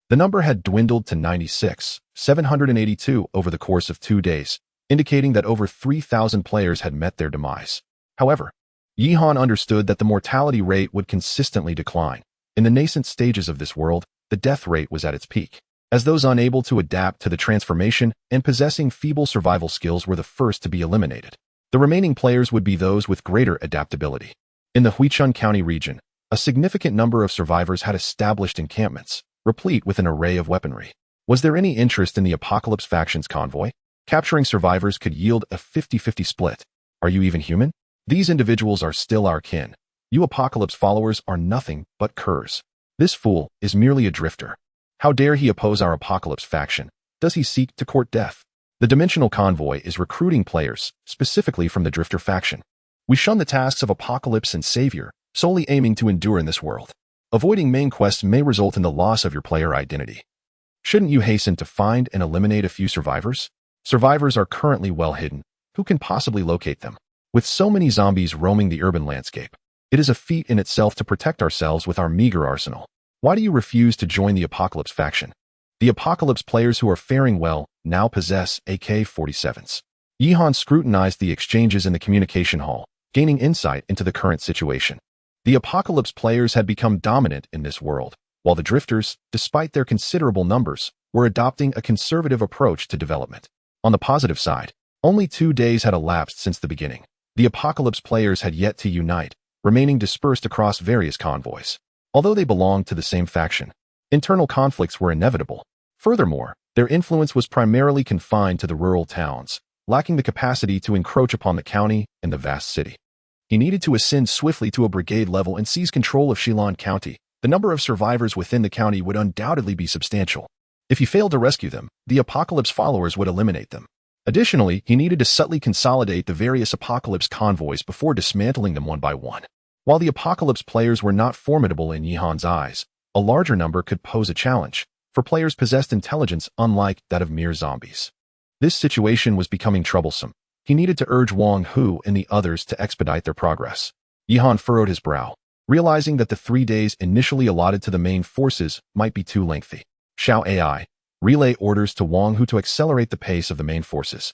the number had dwindled to 96,782 over the course of 2 days, indicating that over 3,000 players had met their demise. However, Yihan understood that the mortality rate would consistently decline. In the nascent stages of this world, the death rate was at its peak, as those unable to adapt to the transformation and possessing feeble survival skills were the first to be eliminated. The remaining players would be those with greater adaptability. In the Huichun County region, a significant number of survivors had established encampments, replete with an array of weaponry. Was there any interest in the Apocalypse faction's convoy? Capturing survivors could yield a 50-50 split. Are you even human? These individuals are still our kin. You Apocalypse followers are nothing but curs. This fool is merely a drifter. How dare he oppose our Apocalypse faction? Does he seek to court death? The Dimensional Convoy is recruiting players, specifically from the Drifter faction. We shun the tasks of Apocalypse and Savior, solely aiming to endure in this world. Avoiding main quests may result in the loss of your player identity. Shouldn't you hasten to find and eliminate a few survivors? Survivors are currently well hidden. Who can possibly locate them? With so many zombies roaming the urban landscape, it is a feat in itself to protect ourselves with our meager arsenal. Why do you refuse to join the Apocalypse faction? The Apocalypse players who are faring well now possess AK-47s. Yihan scrutinized the exchanges in the communication hall, gaining insight into the current situation. The Apocalypse players had become dominant in this world, while the Drifters, despite their considerable numbers, were adopting a conservative approach to development. On the positive side, only 2 days had elapsed since the beginning. The Apocalypse players had yet to unite, remaining dispersed across various convoys. Although they belonged to the same faction, internal conflicts were inevitable. Furthermore, their influence was primarily confined to the rural towns, lacking the capacity to encroach upon the county and the vast city. He needed to ascend swiftly to a brigade level and seize control of Shilin County. The number of survivors within the county would undoubtedly be substantial. If he failed to rescue them, the Apocalypse followers would eliminate them. Additionally, he needed to subtly consolidate the various Apocalypse convoys before dismantling them one by one. While the Apocalypse players were not formidable in Yihan's eyes, a larger number could pose a challenge for players possessed intelligence unlike that of mere zombies. This situation was becoming troublesome. He needed to urge Wang Hu and the others to expedite their progress. Yihan furrowed his brow, realizing that the 3 days initially allotted to the main forces might be too lengthy. Xiao AI, relay orders to Wang Hu to accelerate the pace of the main forces.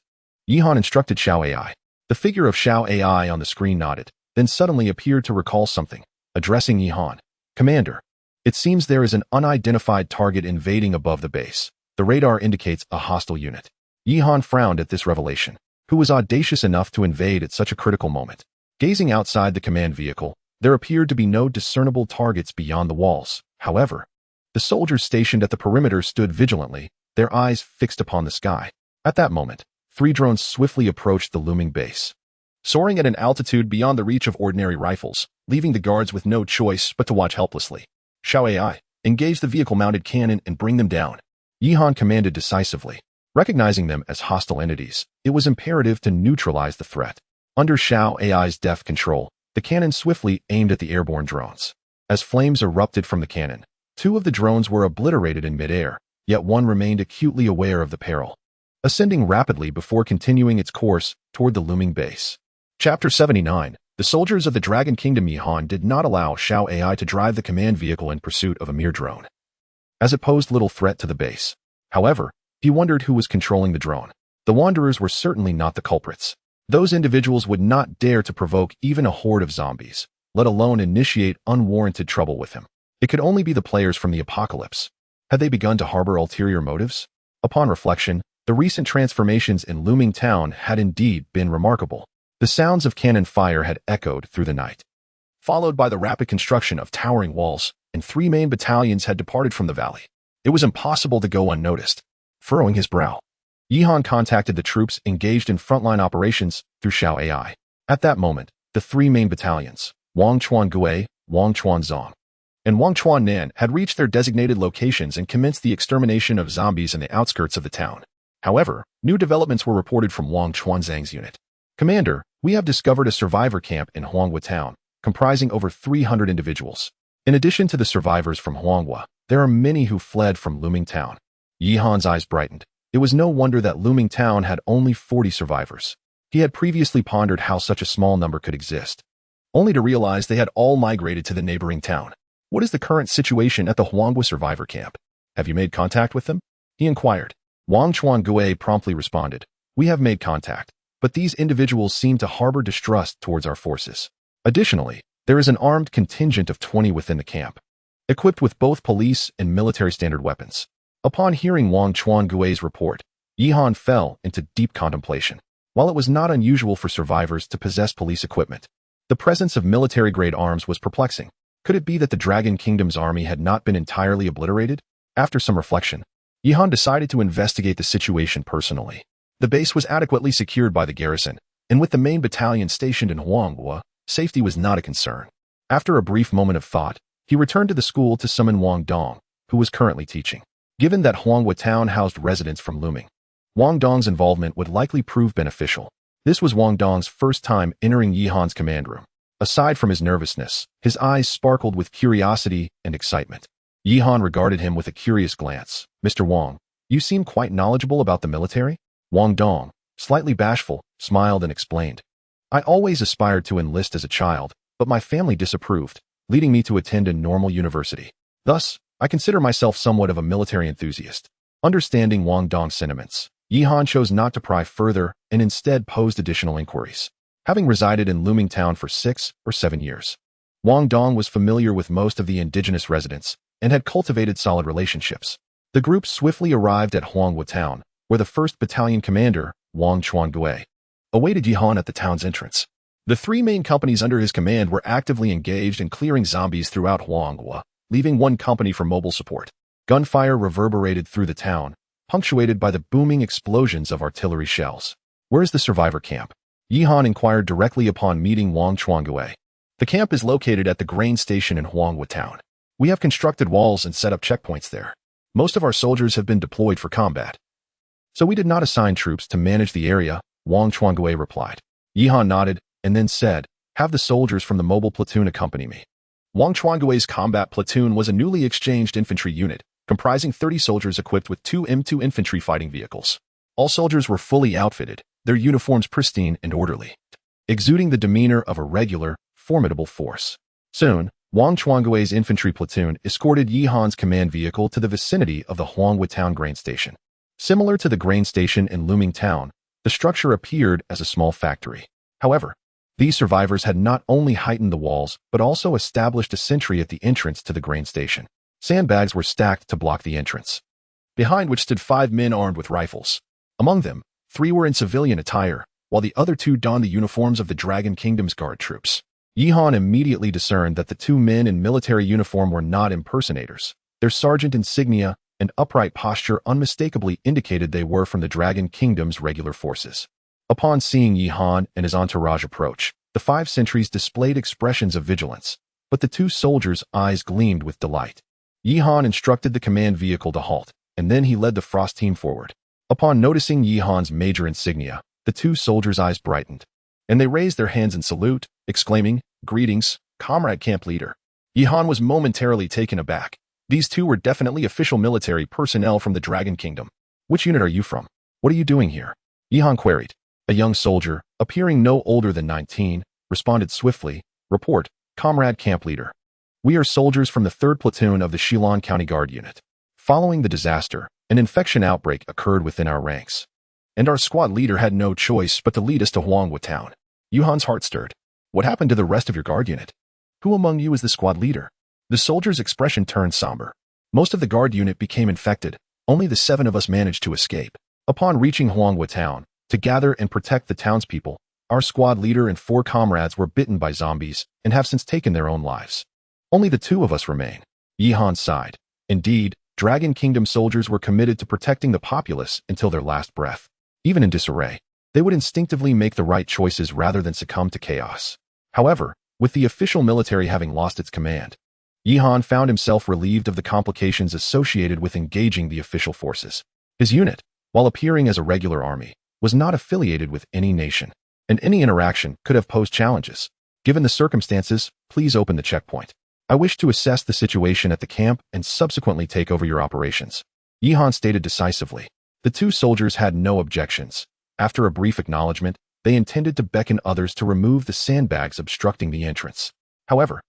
Yihan instructed Xiao AI. The figure of Xiao AI on the screen nodded, then suddenly appeared to recall something, addressing Yihan. Commander, it seems there is an unidentified target invading above the base. The radar indicates a hostile unit. Yihan frowned at this revelation. Who was audacious enough to invade at such a critical moment? Gazing outside the command vehicle, there appeared to be no discernible targets beyond the walls. However, the soldiers stationed at the perimeter stood vigilantly, their eyes fixed upon the sky. At that moment, 3 drones swiftly approached the looming base, soaring at an altitude beyond the reach of ordinary rifles, leaving the guards with no choice but to watch helplessly. Xiao AI, engage the vehicle-mounted cannon and bring them down. Yihan commanded decisively. Recognizing them as hostile entities, it was imperative to neutralize the threat. Under Xiao AI's deft control, the cannon swiftly aimed at the airborne drones. As flames erupted from the cannon, 2 of the drones were obliterated in midair, yet one remained acutely aware of the peril, ascending rapidly before continuing its course toward the looming base. Chapter 79. The soldiers of the Dragon Kingdom. Yihan did not allow Xiao AI to drive the command vehicle in pursuit of a mere drone, as it posed little threat to the base. However, he wondered who was controlling the drone. The Wanderers were certainly not the culprits. Those individuals would not dare to provoke even a horde of zombies, let alone initiate unwarranted trouble with him. It could only be the players from the Apocalypse. Had they begun to harbor ulterior motives? Upon reflection, the recent transformations in Looming Town had indeed been remarkable. The sounds of cannon fire had echoed through the night, followed by the rapid construction of towering walls, and 3 main battalions had departed from the valley. It was impossible to go unnoticed. Furrowing his brow, Yihan contacted the troops engaged in frontline operations through Xiao AI. At that moment, the 3 main battalions, Wang Chuan Gui, Wang Chuan Zong, and Wang Chuan Nan had reached their designated locations and commenced the extermination of zombies in the outskirts of the town. However, new developments were reported from Wang Chuan Zhang's unit. Commander, we have discovered a survivor camp in Huanghua Town, comprising over 300 individuals. In addition to the survivors from Huanghua, there are many who fled from Looming Town. Yihan's eyes brightened. It was no wonder that Looming Town had only 40 survivors. He had previously pondered how such a small number could exist, only to realize they had all migrated to the neighboring town. What is the current situation at the Huanghua survivor camp? Have you made contact with them? He inquired. Wang Chuan Gui promptly responded. We have made contact, but these individuals seem to harbor distrust towards our forces. Additionally, there is an armed contingent of 20 within the camp, equipped with both police and military standard weapons. Upon hearing Wang Chuan Gui's report, Yihan fell into deep contemplation. While it was not unusual for survivors to possess police equipment, the presence of military-grade arms was perplexing. Could it be that the Dragon Kingdom's army had not been entirely obliterated? After some reflection, Yihan decided to investigate the situation personally. The base was adequately secured by the garrison, and with the main battalion stationed in Huanghua, safety was not a concern. After a brief moment of thought, he returned to the school to summon Wang Dong, who was currently teaching. Given that Huanghua Town housed residents from Looming, Wang Dong's involvement would likely prove beneficial. This was Wang Dong's first time entering Yihan's command room. Aside from his nervousness, his eyes sparkled with curiosity and excitement. Yihan regarded him with a curious glance. Mr. Wang, you seem quite knowledgeable about the military? Wang Dong, slightly bashful, smiled and explained. I always aspired to enlist as a child, but my family disapproved, leading me to attend a normal university. Thus, I consider myself somewhat of a military enthusiast. Understanding Wang Dong's sentiments, Yihan chose not to pry further and instead posed additional inquiries. Having resided in Looming Town for 6 or 7 years, Wang Dong was familiar with most of the indigenous residents and had cultivated solid relationships. The group swiftly arrived at Huanghua Town, where the 1st Battalion commander, Wang Chuan Gui, awaited Yihan at the town's entrance. The 3 main companies under his command were actively engaged in clearing zombies throughout Huanghua, leaving 1 company for mobile support. Gunfire reverberated through the town, punctuated by the booming explosions of artillery shells. Where's the survivor camp? Yihan inquired directly upon meeting Wang Chuan Gui. The camp is located at the grain station in Huanghua Town. We have constructed walls and set up checkpoints there. Most of our soldiers have been deployed for combat, so we did not assign troops to manage the area, Wang Chuangui replied. Yi Han nodded and then said, have the soldiers from the mobile platoon accompany me. Wang Chuangui's combat platoon was a newly exchanged infantry unit, comprising 30 soldiers equipped with 2 M2 infantry fighting vehicles. All soldiers were fully outfitted, their uniforms pristine and orderly, exuding the demeanor of a regular, formidable force. Soon, Wang Chuangui's infantry platoon escorted Yi Han's command vehicle to the vicinity of the Huangwu Town grain station. Similar to the grain station in Luming Town, the structure appeared as a small factory. However, these survivors had not only heightened the walls, but also established a sentry at the entrance to the grain station. Sandbags were stacked to block the entrance, behind which stood 5 men armed with rifles. Among them, 3 were in civilian attire, while the other 2 donned the uniforms of the Dragon Kingdom's guard troops. Yi Han immediately discerned that the 2 men in military uniform were not impersonators. Their sergeant insignia and upright posture unmistakably indicated they were from the Dragon Kingdom's regular forces. Upon seeing Yi Han and his entourage approach, the 5 sentries displayed expressions of vigilance, but the 2 soldiers' eyes gleamed with delight. Yi Han instructed the command vehicle to halt, and then he led the Frost team forward. Upon noticing Yi Han's major insignia, the 2 soldiers' eyes brightened, and they raised their hands in salute, exclaiming, "Greetings, comrade camp leader." Yi Han was momentarily taken aback. These 2 were definitely official military personnel from the Dragon Kingdom. Which unit are you from? What are you doing here? Yi Han queried. A young soldier, appearing no older than 19, responded swiftly, "Report, comrade camp leader. We are soldiers from the 3rd platoon of the Shilin County Guard unit. Following the disaster, an infection outbreak occurred within our ranks, and our squad leader had no choice but to lead us to Huangwu Town." Yi Han's heart stirred. What happened to the rest of your guard unit? Who among you is the squad leader? The soldier's expression turned somber. Most of the guard unit became infected. Only the 7 of us managed to escape. Upon reaching Huangwu Town, to gather and protect the townspeople, our squad leader and 4 comrades were bitten by zombies and have since taken their own lives. Only the 2 of us remain. Yi Han sighed. Indeed, Dragon Kingdom soldiers were committed to protecting the populace until their last breath. Even in disarray, they would instinctively make the right choices rather than succumb to chaos. However, with the official military having lost its command, Yi Han found himself relieved of the complications associated with engaging the official forces. His unit, while appearing as a regular army, was not affiliated with any nation, and any interaction could have posed challenges. Given the circumstances, please open the checkpoint. I wish to assess the situation at the camp and subsequently take over your operations. Yi Han stated decisively. The 2 soldiers had no objections. After a brief acknowledgement, they intended to beckon others to remove the sandbags obstructing the entrance. However,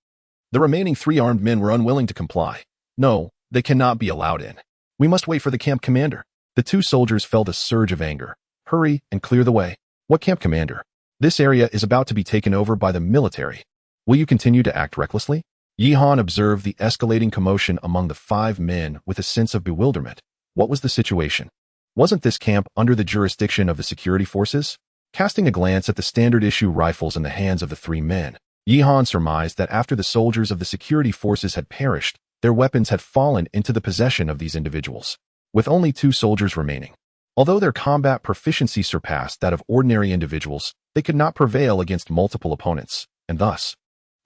the remaining 3 armed men were unwilling to comply. No, they cannot be allowed in. We must wait for the camp commander. The 2 soldiers felt a surge of anger. Hurry and clear the way. What camp commander? This area is about to be taken over by the military. Will you continue to act recklessly? Yi Han observed the escalating commotion among the 5 men with a sense of bewilderment. What was the situation? Wasn't this camp under the jurisdiction of the security forces? Casting a glance at the standard-issue rifles in the hands of the 3 men, Yi Han surmised that after the soldiers of the security forces had perished, their weapons had fallen into the possession of these individuals, with only 2 soldiers remaining. Although their combat proficiency surpassed that of ordinary individuals, they could not prevail against multiple opponents, and thus,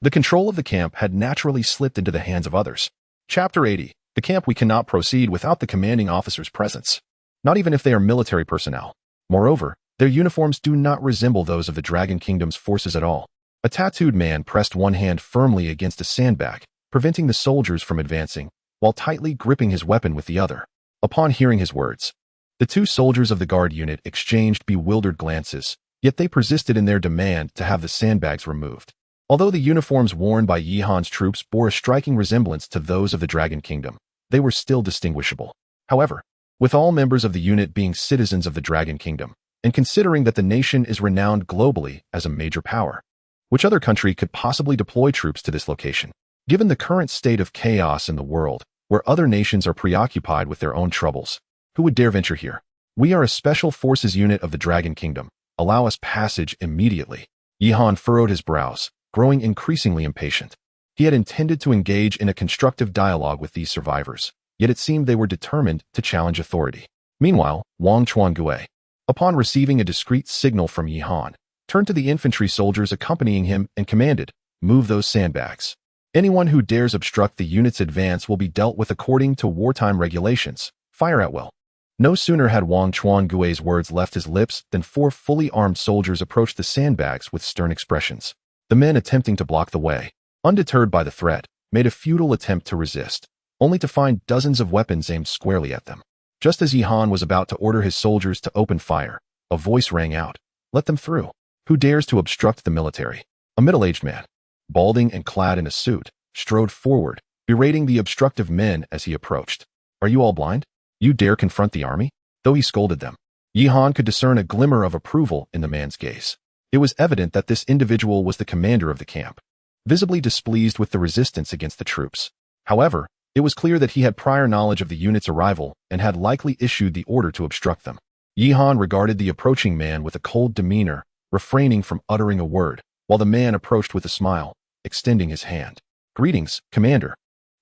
the control of the camp had naturally slipped into the hands of others. Chapter 80. The camp we cannot proceed without the commanding officer's presence, not even if they are military personnel. Moreover, their uniforms do not resemble those of the Dragon Kingdom's forces at all. A tattooed man pressed one hand firmly against a sandbag, preventing the soldiers from advancing, while tightly gripping his weapon with the other. Upon hearing his words, the 2 soldiers of the guard unit exchanged bewildered glances, yet they persisted in their demand to have the sandbags removed. Although the uniforms worn by Yi Han's troops bore a striking resemblance to those of the Dragon Kingdom, they were still distinguishable. However, with all members of the unit being citizens of the Dragon Kingdom, and considering that the nation is renowned globally as a major power, which other country could possibly deploy troops to this location? Given the current state of chaos in the world, where other nations are preoccupied with their own troubles, who would dare venture here? We are a special forces unit of the Dragon Kingdom. Allow us passage immediately. Yi Han furrowed his brows, growing increasingly impatient. He had intended to engage in a constructive dialogue with these survivors, yet it seemed they were determined to challenge authority. Meanwhile, Wang Chuangui, upon receiving a discreet signal from Yi Han, turned to the infantry soldiers accompanying him and commanded, "Move those sandbags." Anyone who dares obstruct the unit's advance will be dealt with according to wartime regulations. Fire at will. No sooner had Wang Chuangui's words left his lips than 4 fully armed soldiers approached the sandbags with stern expressions. The men attempting to block the way, undeterred by the threat, made a futile attempt to resist, only to find dozens of weapons aimed squarely at them. Just as Yi Han was about to order his soldiers to open fire, a voice rang out, "Let them through. Who dares to obstruct the military?" A middle-aged man, balding and clad in a suit, strode forward, berating the obstructive men as he approached. "Are you all blind? You dare confront the army?" Though he scolded them, Yi Han could discern a glimmer of approval in the man's gaze. It was evident that this individual was the commander of the camp, visibly displeased with the resistance against the troops. However, it was clear that he had prior knowledge of the unit's arrival and had likely issued the order to obstruct them. Yi Han regarded the approaching man with a cold demeanor, refraining from uttering a word, while the man approached with a smile, extending his hand. "Greetings, Commander.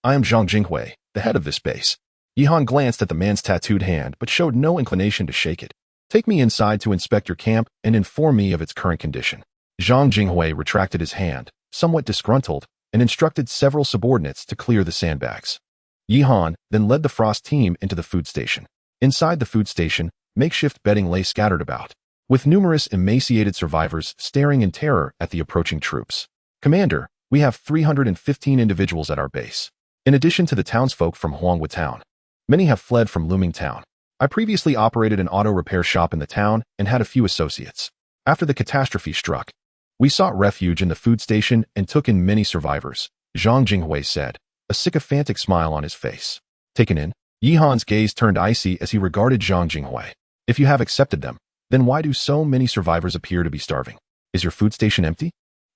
I am Zhang Jinghui, the head of this base." Yi Han glanced at the man's tattooed hand but showed no inclination to shake it. "Take me inside to inspect your camp and inform me of its current condition." Zhang Jinghui retracted his hand, somewhat disgruntled, and instructed several subordinates to clear the sandbags. Yi Han then led the Frost team into the food station. Inside the food station, makeshift bedding lay scattered about, with numerous emaciated survivors staring in terror at the approaching troops. "Commander, we have 315 individuals at our base, in addition to the townsfolk from Huangwu Town. Many have fled from Luming Town. I previously operated an auto repair shop in the town and had a few associates. After the catastrophe struck, we sought refuge in the food station and took in many survivors," Zhang Jinghui said, a sycophantic smile on his face. "Taken in?" Yi Han's gaze turned icy as he regarded Zhang Jinghui. "If you have accepted them, then why do so many survivors appear to be starving? Is your food station empty?"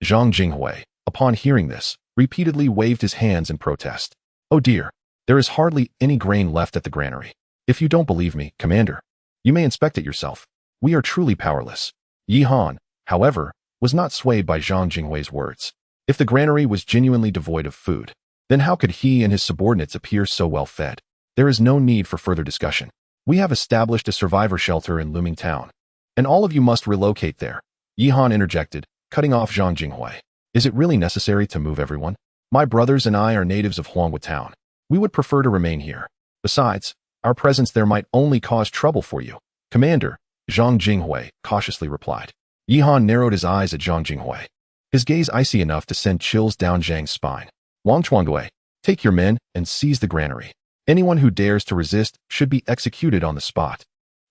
Zhang Jinghui, upon hearing this, repeatedly waved his hands in protest. "Oh dear, there is hardly any grain left at the granary. If you don't believe me, Commander, you may inspect it yourself. We are truly powerless." Yi Han, however, was not swayed by Zhang Jinghui's words. If the granary was genuinely devoid of food, then how could he and his subordinates appear so well fed? "There is no need for further discussion. We have established a survivor shelter in Luming Town, and all of you must relocate there," Yi Han interjected, cutting off Zhang Jinghui. "Is it really necessary to move everyone? My brothers and I are natives of Huangwu Town. We would prefer to remain here. Besides, our presence there might only cause trouble for you." "Commander," Zhang Jinghui cautiously replied. Yi Han narrowed his eyes at Zhang Jinghui, his gaze icy enough to send chills down Zhang's spine. "Wang Chuangui, take your men and seize the granary. Anyone who dares to resist should be executed on the spot."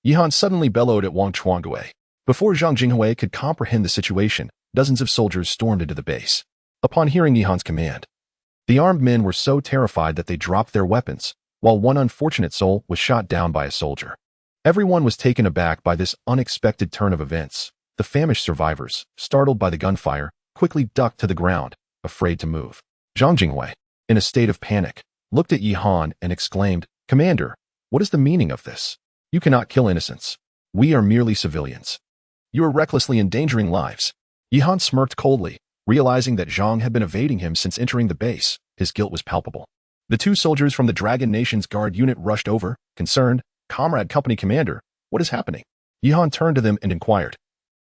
Yi Han suddenly bellowed at Wang Chuangui. Before Zhang Jinghui could comprehend the situation, dozens of soldiers stormed into the base. Upon hearing Yi Han's command, the armed men were so terrified that they dropped their weapons, while one unfortunate soul was shot down by a soldier. Everyone was taken aback by this unexpected turn of events. The famished survivors, startled by the gunfire, quickly ducked to the ground, afraid to move. Zhang Jinghui, in a state of panic, looked at Yi Han and exclaimed, "Commander, what is the meaning of this? You cannot kill innocents. We are merely civilians. You are recklessly endangering lives." Yi Han smirked coldly, realizing that Zhang had been evading him since entering the base. His guilt was palpable. The 2 soldiers from the Dragon Nation's guard unit rushed over, concerned. "Comrade Company Commander, what is happening?" Yi Han turned to them and inquired,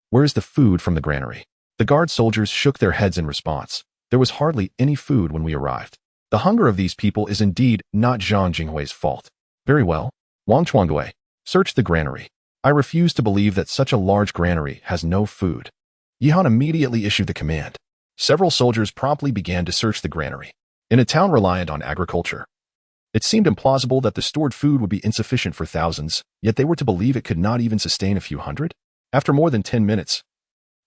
"Where is the food from the granary?" The guard soldiers shook their heads in response. "There was hardly any food when we arrived. The hunger of these people is indeed not Zhang Jinghui's fault." "Very well. Wang Chuangui, search the granary. I refuse to believe that such a large granary has no food." Yi Han immediately issued the command. Several soldiers promptly began to search the granary. In a town reliant on agriculture, it seemed implausible that the stored food would be insufficient for thousands, yet they were to believe it could not even sustain a few hundred? After more than 10 minutes,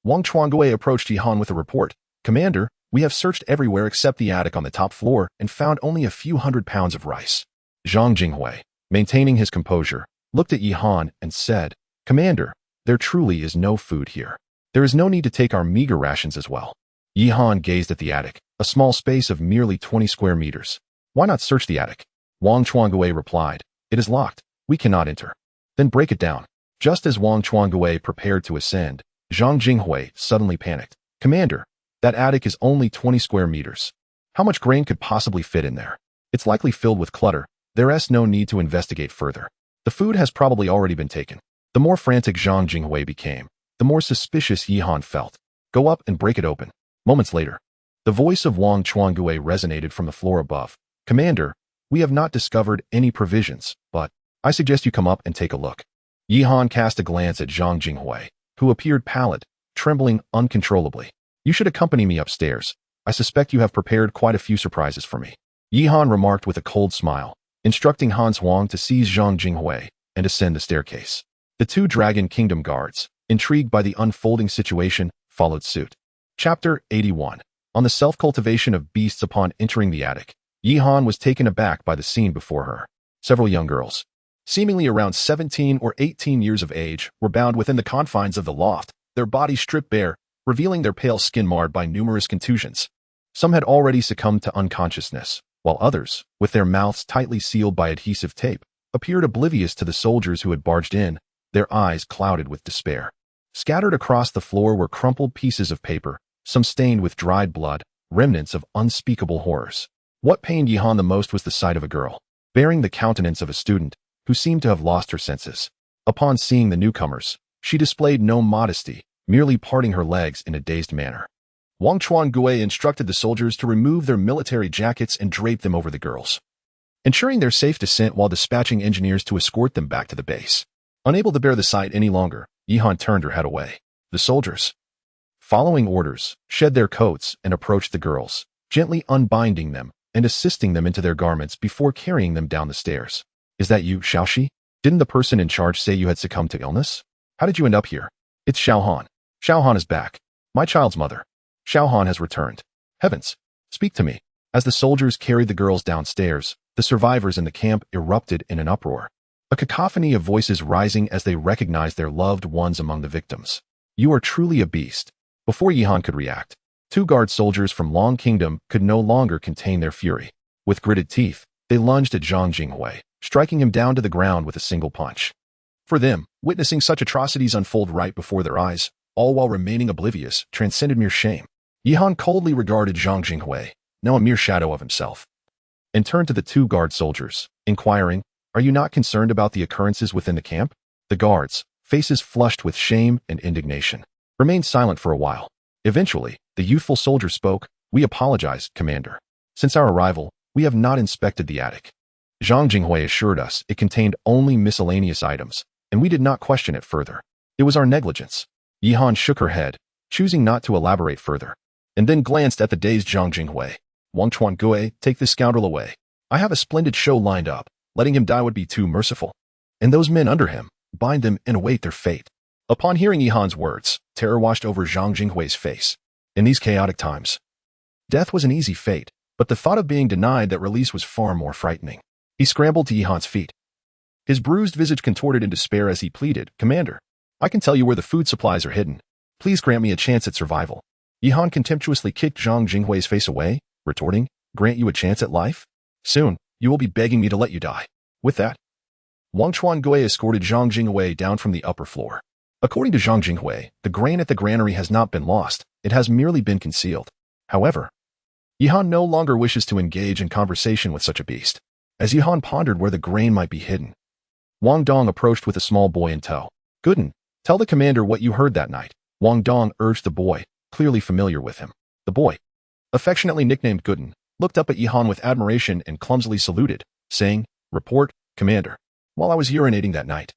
Wang Chuangui approached Yi Han with a report. "Commander, we have searched everywhere except the attic on the top floor and found only a few 100 pounds of rice." Zhang Jinghui, maintaining his composure, looked at Yi Han and said, "Commander, there truly is no food here. There is no need to take our meager rations as well." Yi Han gazed at the attic, a small space of merely 20 square meters. "Why not search the attic?" Wang Chuangui replied, "It is locked. We cannot enter." "Then break it down." Just as Wang Chuangui prepared to ascend, Zhang Jinghui suddenly panicked. "Commander, that attic is only 20 square meters. How much grain could possibly fit in there? It's likely filled with clutter. There's no need to investigate further. The food has probably already been taken." The more frantic Zhang Jinghui became, the more suspicious Yi Han felt. "Go up and break it open." Moments later, The voice of Wang Chuangue resonated from the floor above. "Commander, we have not discovered any provisions, but I suggest you come up and take a look." Yi Han cast a glance at Zhang Jinghui, who appeared pallid, trembling uncontrollably. "You should accompany me upstairs. I suspect you have prepared quite a few surprises for me." Yi Han remarked with a cold smile, instructing Han Huang to seize Zhang Jinghui and ascend the staircase. The two Dragon Kingdom guards, intrigued by the unfolding situation, followed suit. Chapter 81. On the self-cultivation of beasts. Upon entering the attic, Yi Han was taken aback by the scene before her. Several young girls, seemingly around 17 or 18 years of age, were bound within the confines of the loft, their bodies stripped bare, revealing their pale skin marred by numerous contusions. Some had already succumbed to unconsciousness, while others, with their mouths tightly sealed by adhesive tape, appeared oblivious to the soldiers who had barged in, their eyes clouded with despair. Scattered across the floor were crumpled pieces of paper, some stained with dried blood, remnants of unspeakable horrors. What pained Yi Han the most was the sight of a girl, bearing the countenance of a student, who seemed to have lost her senses. Upon seeing the newcomers, she displayed no modesty, merely parting her legs in a dazed manner. Wang Chuangue instructed the soldiers to remove their military jackets and drape them over the girls, ensuring their safe descent while dispatching engineers to escort them back to the base. Unable to bear the sight any longer, Yi Han turned her head away. The soldiers, following orders, shed their coats and approached the girls, gently unbinding them and assisting them into their garments before carrying them down the stairs. "Is that you, Xiaoxi? Didn't the person in charge say you had succumbed to illness? How did you end up here?" "It's Xiaohan. Xiaohan is back. My child's mother. Xiaohan has returned. Heavens, speak to me." As the soldiers carried the girls downstairs, the survivors in the camp erupted in an uproar, a cacophony of voices rising as they recognized their loved ones among the victims. "You are truly a beast." Before Yi Han could react, two guard soldiers from Long Kingdom could no longer contain their fury. With gritted teeth, they lunged at Zhang Jinghui, striking him down to the ground with a single punch. For them, witnessing such atrocities unfold right before their eyes, all while remaining oblivious, transcended mere shame. Yi Han coldly regarded Zhang Jinghui, now a mere shadow of himself, and turned to the two guard soldiers, inquiring, "Are you not concerned about the occurrences within the camp?" The guards, faces flushed with shame and indignation, remained silent for a while. Eventually, the youthful soldier spoke. "We apologize, Commander. Since our arrival, we have not inspected the attic. Zhang Jinghui assured us it contained only miscellaneous items, and we did not question it further. It was our negligence." Yi Han shook her head, choosing not to elaborate further, and then glanced at the dazed Zhang Jinghui. "Wang Chuangue, take this scoundrel away. I have a splendid show lined up. Letting him die would be too merciful. And those men under him, bind them and await their fate." Upon hearing Yi Han's words, terror washed over Zhang Jinghui's face. In these chaotic times, death was an easy fate, but the thought of being denied that release was far more frightening. He scrambled to Yi Han's feet, his bruised visage contorted in despair as he pleaded, "Commander, I can tell you where the food supplies are hidden. Please grant me a chance at survival." Yi Han contemptuously kicked Zhang Jinghui's face away, retorting, "Grant you a chance at life? Soon, you will be begging me to let you die." With that, Wang Chuangue escorted Zhang Jinghui down from the upper floor. According to Zhang Jinghui, the grain at the granary has not been lost, it has merely been concealed. However, Yi Han no longer wishes to engage in conversation with such a beast. As Yi Han pondered where the grain might be hidden, Wang Dong approached with a small boy in tow. "Gooden, tell the commander what you heard that night." Wang Dong urged the boy, clearly familiar with him. The boy, affectionately nicknamed Gooden, looked up at Yi Han with admiration and clumsily saluted, saying, "Report, Commander. While I was urinating that night,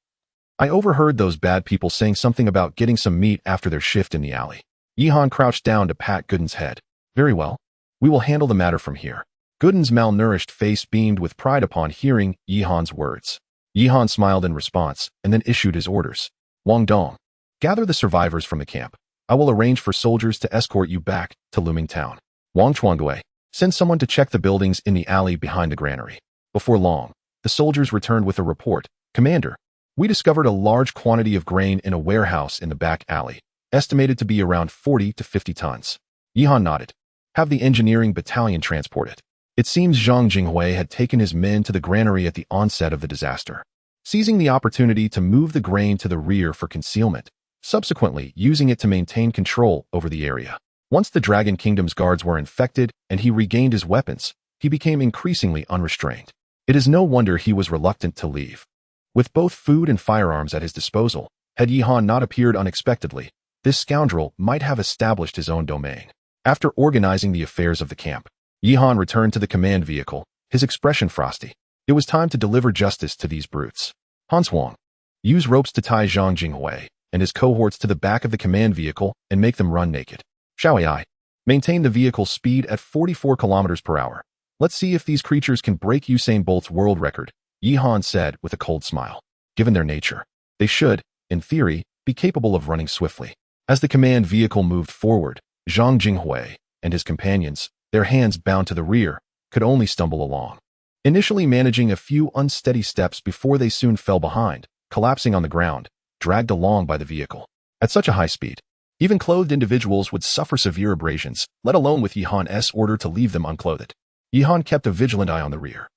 I overheard those bad people saying something about getting some meat after their shift in the alley." Yi Han crouched down to pat Gooden's head. "Very well. We will handle the matter from here." Gooden's malnourished face beamed with pride upon hearing Yi Han's words. Yi Han smiled in response and then issued his orders. "Wang Dong, gather the survivors from the camp. I will arrange for soldiers to escort you back to Luming Town. Wang Chuangue, send someone to check the buildings in the alley behind the granary." Before long, the soldiers returned with a report. "Commander, we discovered a large quantity of grain in a warehouse in the back alley, estimated to be around 40 to 50 tons. Yi Han nodded. "Have the engineering battalion transport it." It seems Zhang Jinghui had taken his men to the granary at the onset of the disaster, seizing the opportunity to move the grain to the rear for concealment, subsequently using it to maintain control over the area. Once the Dragon Kingdom's guards were infected and he regained his weapons, he became increasingly unrestrained. It is no wonder he was reluctant to leave. With both food and firearms at his disposal, had Yi Han not appeared unexpectedly, this scoundrel might have established his own domain. After organizing the affairs of the camp, Yihan returned to the command vehicle, his expression frosty. It was time to deliver justice to these brutes. Hans Wang, use ropes to tie Zhang Jinghui and his cohorts to the back of the command vehicle and make them run naked. Xiao Ai, maintain the vehicle's speed at 44 kilometers per hour. Let's see if these creatures can break Usain Bolt's world record, Yihan said with a cold smile. Given their nature, they should, in theory, be capable of running swiftly. As the command vehicle moved forward, Zhang Jinghui and his companions, their hands bound to the rear, could only stumble along. Initially managing a few unsteady steps before they soon fell behind, collapsing on the ground, dragged along by the vehicle. At such a high speed, even clothed individuals would suffer severe abrasions, let alone with Yihan's order to leave them unclothed. Yihan kept a vigilant eye on the rear.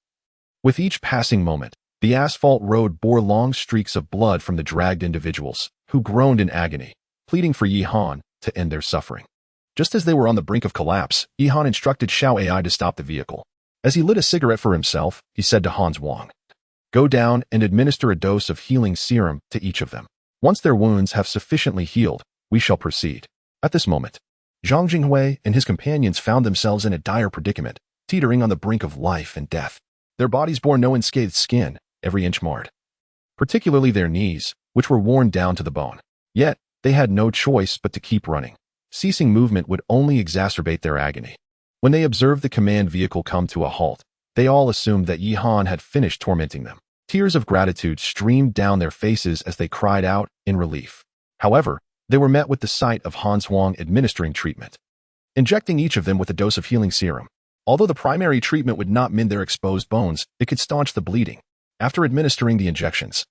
With each passing moment, the asphalt road bore long streaks of blood from the dragged individuals, who groaned in agony, pleading for Yihan to end their suffering. Just as they were on the brink of collapse, Yihan instructed Xiao Ai to stop the vehicle. As he lit a cigarette for himself, he said to Hans Wang, "Go down and administer a dose of healing serum to each of them. Once their wounds have sufficiently healed, we shall proceed." At this moment, Zhang Jinghui and his companions found themselves in a dire predicament, teetering on the brink of life and death. Their bodies bore no unscathed skin, every inch marred. Particularly their knees, which were worn down to the bone. Yet, they had no choice but to keep running. Ceasing movement would only exacerbate their agony. When they observed the command vehicle come to a halt, they all assumed that Yihan had finished tormenting them. Tears of gratitude streamed down their faces as they cried out in relief. However, they were met with the sight of Hans Wang administering treatment, injecting each of them with a dose of healing serum. Although the primary treatment would not mend their exposed bones, it could staunch the bleeding. After administering the injections,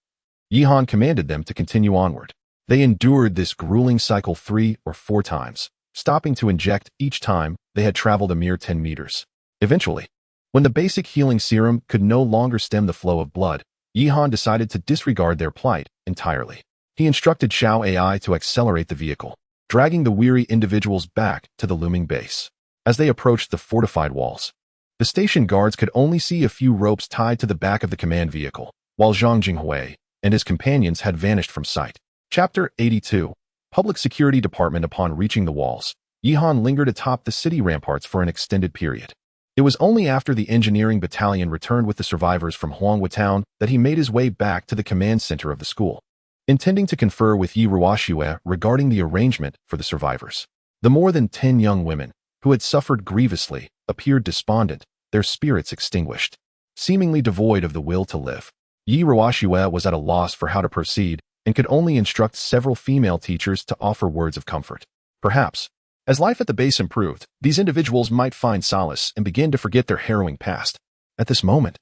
Yihan commanded them to continue onward. They endured this grueling cycle 3 or 4 times, stopping to inject each time they had traveled a mere 10 meters. Eventually, when the basic healing serum could no longer stem the flow of blood, Yihan decided to disregard their plight entirely. He instructed Xiao Ai to accelerate the vehicle, dragging the weary individuals back to the looming base. As they approached the fortified walls, the station guards could only see a few ropes tied to the back of the command vehicle, while Zhang Jinghui and his companions had vanished from sight. Chapter 82, Public Security Department. Upon reaching the walls, Yihan lingered atop the city ramparts for an extended period. It was only after the engineering battalion returned with the survivors from Huanghua Town that he made his way back to the command center of the school, intending to confer with Yi Ruoxue regarding the arrangement for the survivors. The more than 10 young women, who had suffered grievously, appeared despondent, their spirits extinguished. Seemingly devoid of the will to live, Yi Ruoxue was at a loss for how to proceed and could only instruct several female teachers to offer words of comfort. Perhaps, as life at the base improved, these individuals might find solace and begin to forget their harrowing past. At this moment,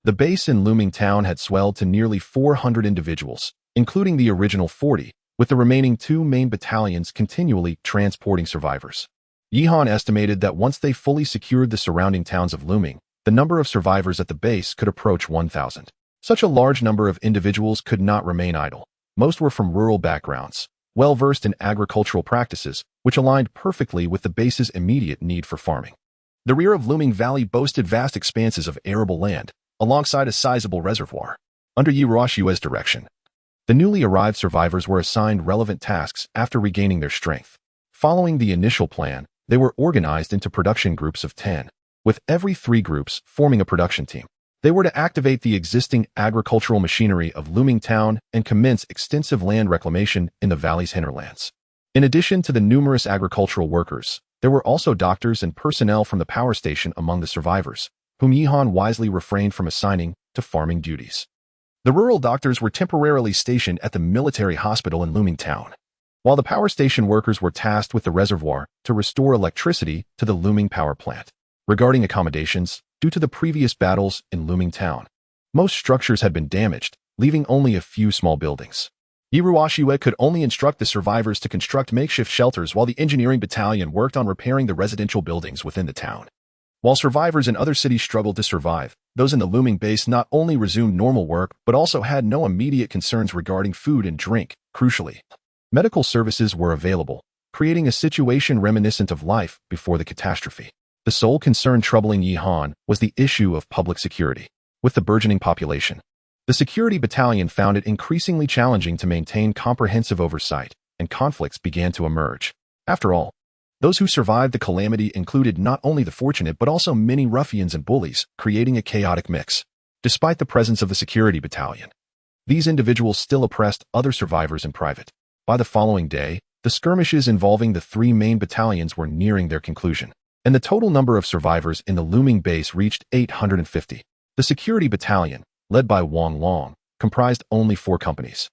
the base in Looming Town had swelled to nearly 400 individuals, including the original 40, with the remaining 2 main battalions continually transporting survivors. Yihan estimated that once they fully secured the surrounding towns of Looming, the number of survivors at the base could approach 1,000. Such a large number of individuals could not remain idle. Most were from rural backgrounds, well-versed in agricultural practices, which aligned perfectly with the base's immediate need for farming. The rear of Looming Valley boasted vast expanses of arable land, alongside a sizable reservoir. Under Yi Ruoxue's direction, the newly arrived survivors were assigned relevant tasks after regaining their strength. Following the initial plan, they were organized into production groups of 10, with every 3 groups forming a production team. They were to activate the existing agricultural machinery of Looming Town and commence extensive land reclamation in the valley's hinterlands. In addition to the numerous agricultural workers, there were also doctors and personnel from the power station among the survivors, whom Yihan wisely refrained from assigning to farming duties. The rural doctors were temporarily stationed at the military hospital in Looming Town, while the power station workers were tasked with the reservoir to restore electricity to the Looming power plant. Regarding accommodations, due to the previous battles in Looming Town, most structures had been damaged, leaving only a few small buildings. Yi Ruoxue could only instruct the survivors to construct makeshift shelters while the engineering battalion worked on repairing the residential buildings within the town. While survivors in other cities struggled to survive, those in the Looming base not only resumed normal work but also had no immediate concerns regarding food and drink. Crucially, medical services were available, creating a situation reminiscent of life before the catastrophe. The sole concern troubling Yihan was the issue of public security. With the burgeoning population, the security battalion found it increasingly challenging to maintain comprehensive oversight, and conflicts began to emerge. After all, Those who survived the calamity included not only the fortunate but also many ruffians and bullies, creating a chaotic mix. Despite the presence of the security battalion, these individuals still oppressed other survivors in private. By the following day, the skirmishes involving the three main battalions were nearing their conclusion, and the total number of survivors in the looming base reached 850. The security battalion, led by Wang Long, comprised only 4 companies,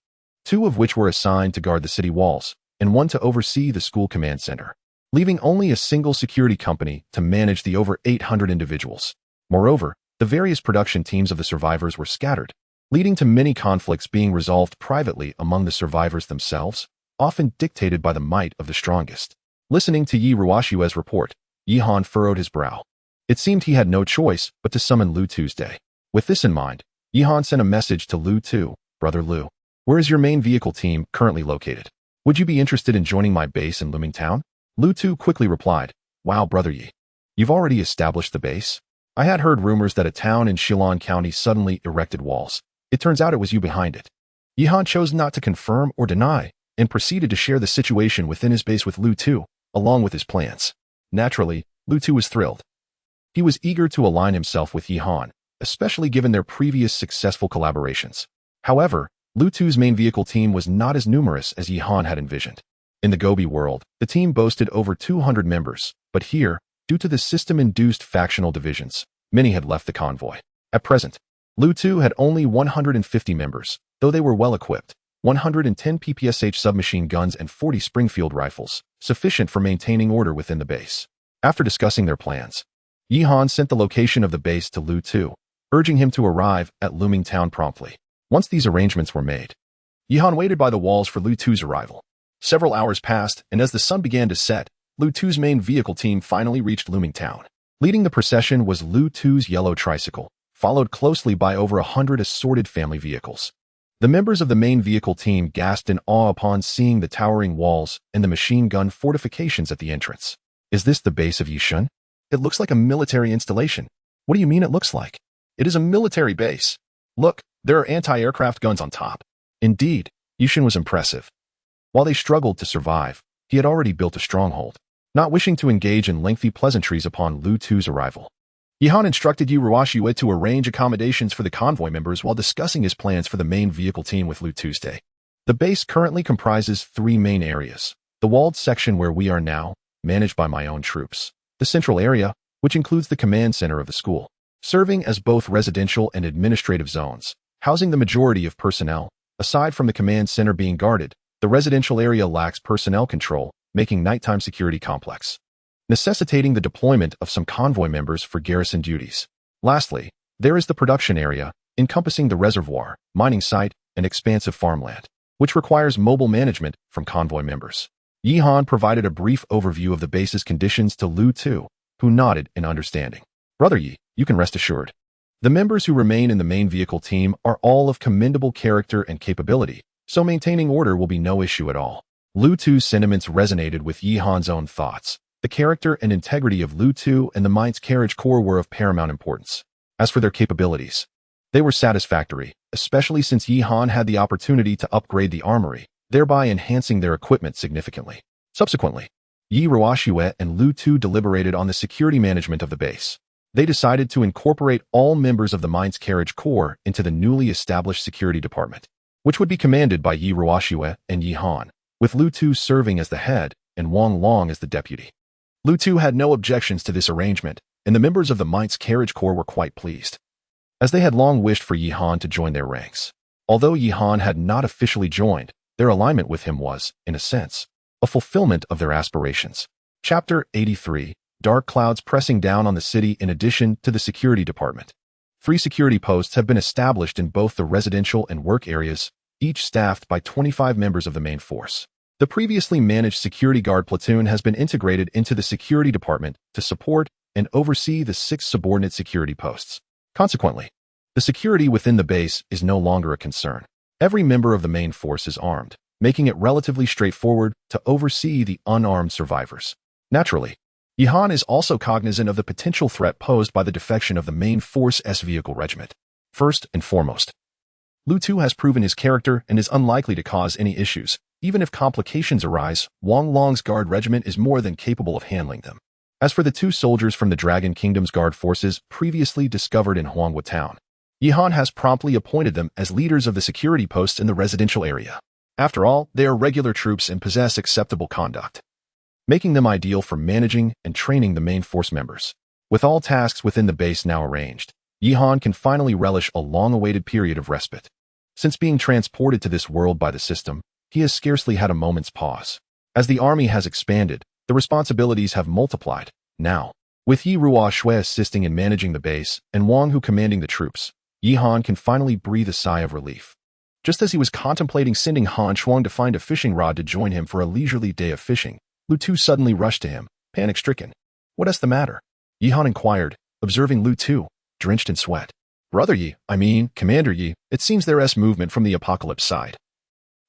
2 of which were assigned to guard the city walls, and 1 to oversee the school command center, leaving only a single security company to manage the over 800 individuals. Moreover, the various production teams of the survivors were scattered, leading to many conflicts being resolved privately among the survivors themselves, often dictated by the might of the strongest. Listening to Yi Ruoshue's report, Yi Han furrowed his brow. It seemed he had no choice but to summon Lu Tuesday. With this in mind, Yi Han sent a message to Lu Tu. Brother Lu, where is your main vehicle team currently located? Would you be interested in joining my base in Looming Town? Lu Tu quickly replied, Wow, Brother Yi. You've already established the base? I had heard rumors that a town in Shilin County suddenly erected walls. It turns out it was you behind it. Yi Han chose not to confirm or deny, and proceeded to share the situation within his base with Lu Tu, along with his plans. Naturally, Lu Tu was thrilled. He was eager to align himself with Yi Han, especially given their previous successful collaborations. However, Lu Tu's main vehicle team was not as numerous as Yi Han had envisioned. In the Gobi world, the team boasted over 200 members, but here, due to the system-induced factional divisions, many had left the convoy. At present, Lu Tu had only 150 members, though they were well-equipped, 110 PPSH submachine guns and 40 Springfield rifles, sufficient for maintaining order within the base. After discussing their plans, Yi Han sent the location of the base to Lu Tu, urging him to arrive at Looming Town promptly. Once these arrangements were made, Yi Han waited by the walls for Lu Tu's arrival. Several hours passed, and as the sun began to set, Lu Tu's main vehicle team finally reached Looming Town. Leading the procession was Lu Tu's yellow tricycle, followed closely by over 100 assorted family vehicles. The members of the main vehicle team gasped in awe upon seeing the towering walls and the machine gun fortifications at the entrance. Is this the base of Yishun? It looks like a military installation. What do you mean it looks like? It is a military base. Look, there are anti-aircraft guns on top. Indeed, Yishun was impressive. While they struggled to survive, he had already built a stronghold. Not wishing to engage in lengthy pleasantries upon Lu Tu's arrival, Yi Han instructed Yi Ruoshue to arrange accommodations for the convoy members while discussing his plans for the main vehicle team with Lu Tuesday. The base currently comprises 3 main areas. The walled section where we are now, managed by my own troops. The central area, which includes the command center of the school, serving as both residential and administrative zones, housing the majority of personnel. Aside from the command center being guarded, the residential area lacks personnel control, making nighttime security complex, necessitating the deployment of some convoy members for garrison duties. Lastly, there is the production area, encompassing the reservoir, mining site, and expansive farmland, which requires mobile management from convoy members. Yi Han provided a brief overview of the base's conditions to Lu Tu, who nodded in understanding. Brother Yi, you can rest assured. The members who remain in the main vehicle team are all of commendable character and capability, so maintaining order will be no issue at all. Lu Tu's sentiments resonated with Yi Han's own thoughts. The character and integrity of Lu Tu and the Mainz Carriage Corps were of paramount importance. As for their capabilities, they were satisfactory, especially since Yi Han had the opportunity to upgrade the armory, thereby enhancing their equipment significantly. Subsequently, Yi Ruoshue and Lu Tu deliberated on the security management of the base. They decided to incorporate all members of the Mainz Carriage Corps into the newly established security department, which would be commanded by Yi Ruoshue and Yi Han, with Lu Tu serving as the head and Wang Long as the deputy. Lu Tu had no objections to this arrangement, and the members of the Mainz Carriage Corps were quite pleased, as they had long wished for Yi Han to join their ranks. Although Yi Han had not officially joined, their alignment with him was, in a sense, a fulfillment of their aspirations. Chapter 83. Dark clouds pressing down on the city. In addition to the security department, 3 security posts have been established in both the residential and work areas, each staffed by 25 members of the main force. The previously managed security guard platoon has been integrated into the security department to support and oversee the 6 subordinate security posts. Consequently, the security within the base is no longer a concern. Every member of the main force is armed, making it relatively straightforward to oversee the unarmed survivors. Naturally, Yi Han is also cognizant of the potential threat posed by the defection of the main force S vehicle regiment. First and foremost, Lu Tu has proven his character and is unlikely to cause any issues. Even if complications arise, Wang Long's guard regiment is more than capable of handling them. As for the 2 soldiers from the Dragon Kingdom's guard forces previously discovered in Huanghua Town, Yihan has promptly appointed them as leaders of the security posts in the residential area. After all, they are regular troops and possess acceptable conduct, making them ideal for managing and training the main force members. With all tasks within the base now arranged, Yihan can finally relish a long-awaited period of respite. Since being transported to this world by the system, he has scarcely had a moment's pause. As the army has expanded, the responsibilities have multiplied. Now, with Yi Ruo Shui assisting in managing the base and Wang Hu commanding the troops, Yihan can finally breathe a sigh of relief. Just as he was contemplating sending Han Shuang to find a fishing rod to join him for a leisurely day of fishing, Lu Tu suddenly rushed to him, panic-stricken. "What's the matter?" Yihan inquired, observing Lu Tu, drenched in sweat. "Brother Yi, Commander Yi, it seems there's movement from the apocalypse side,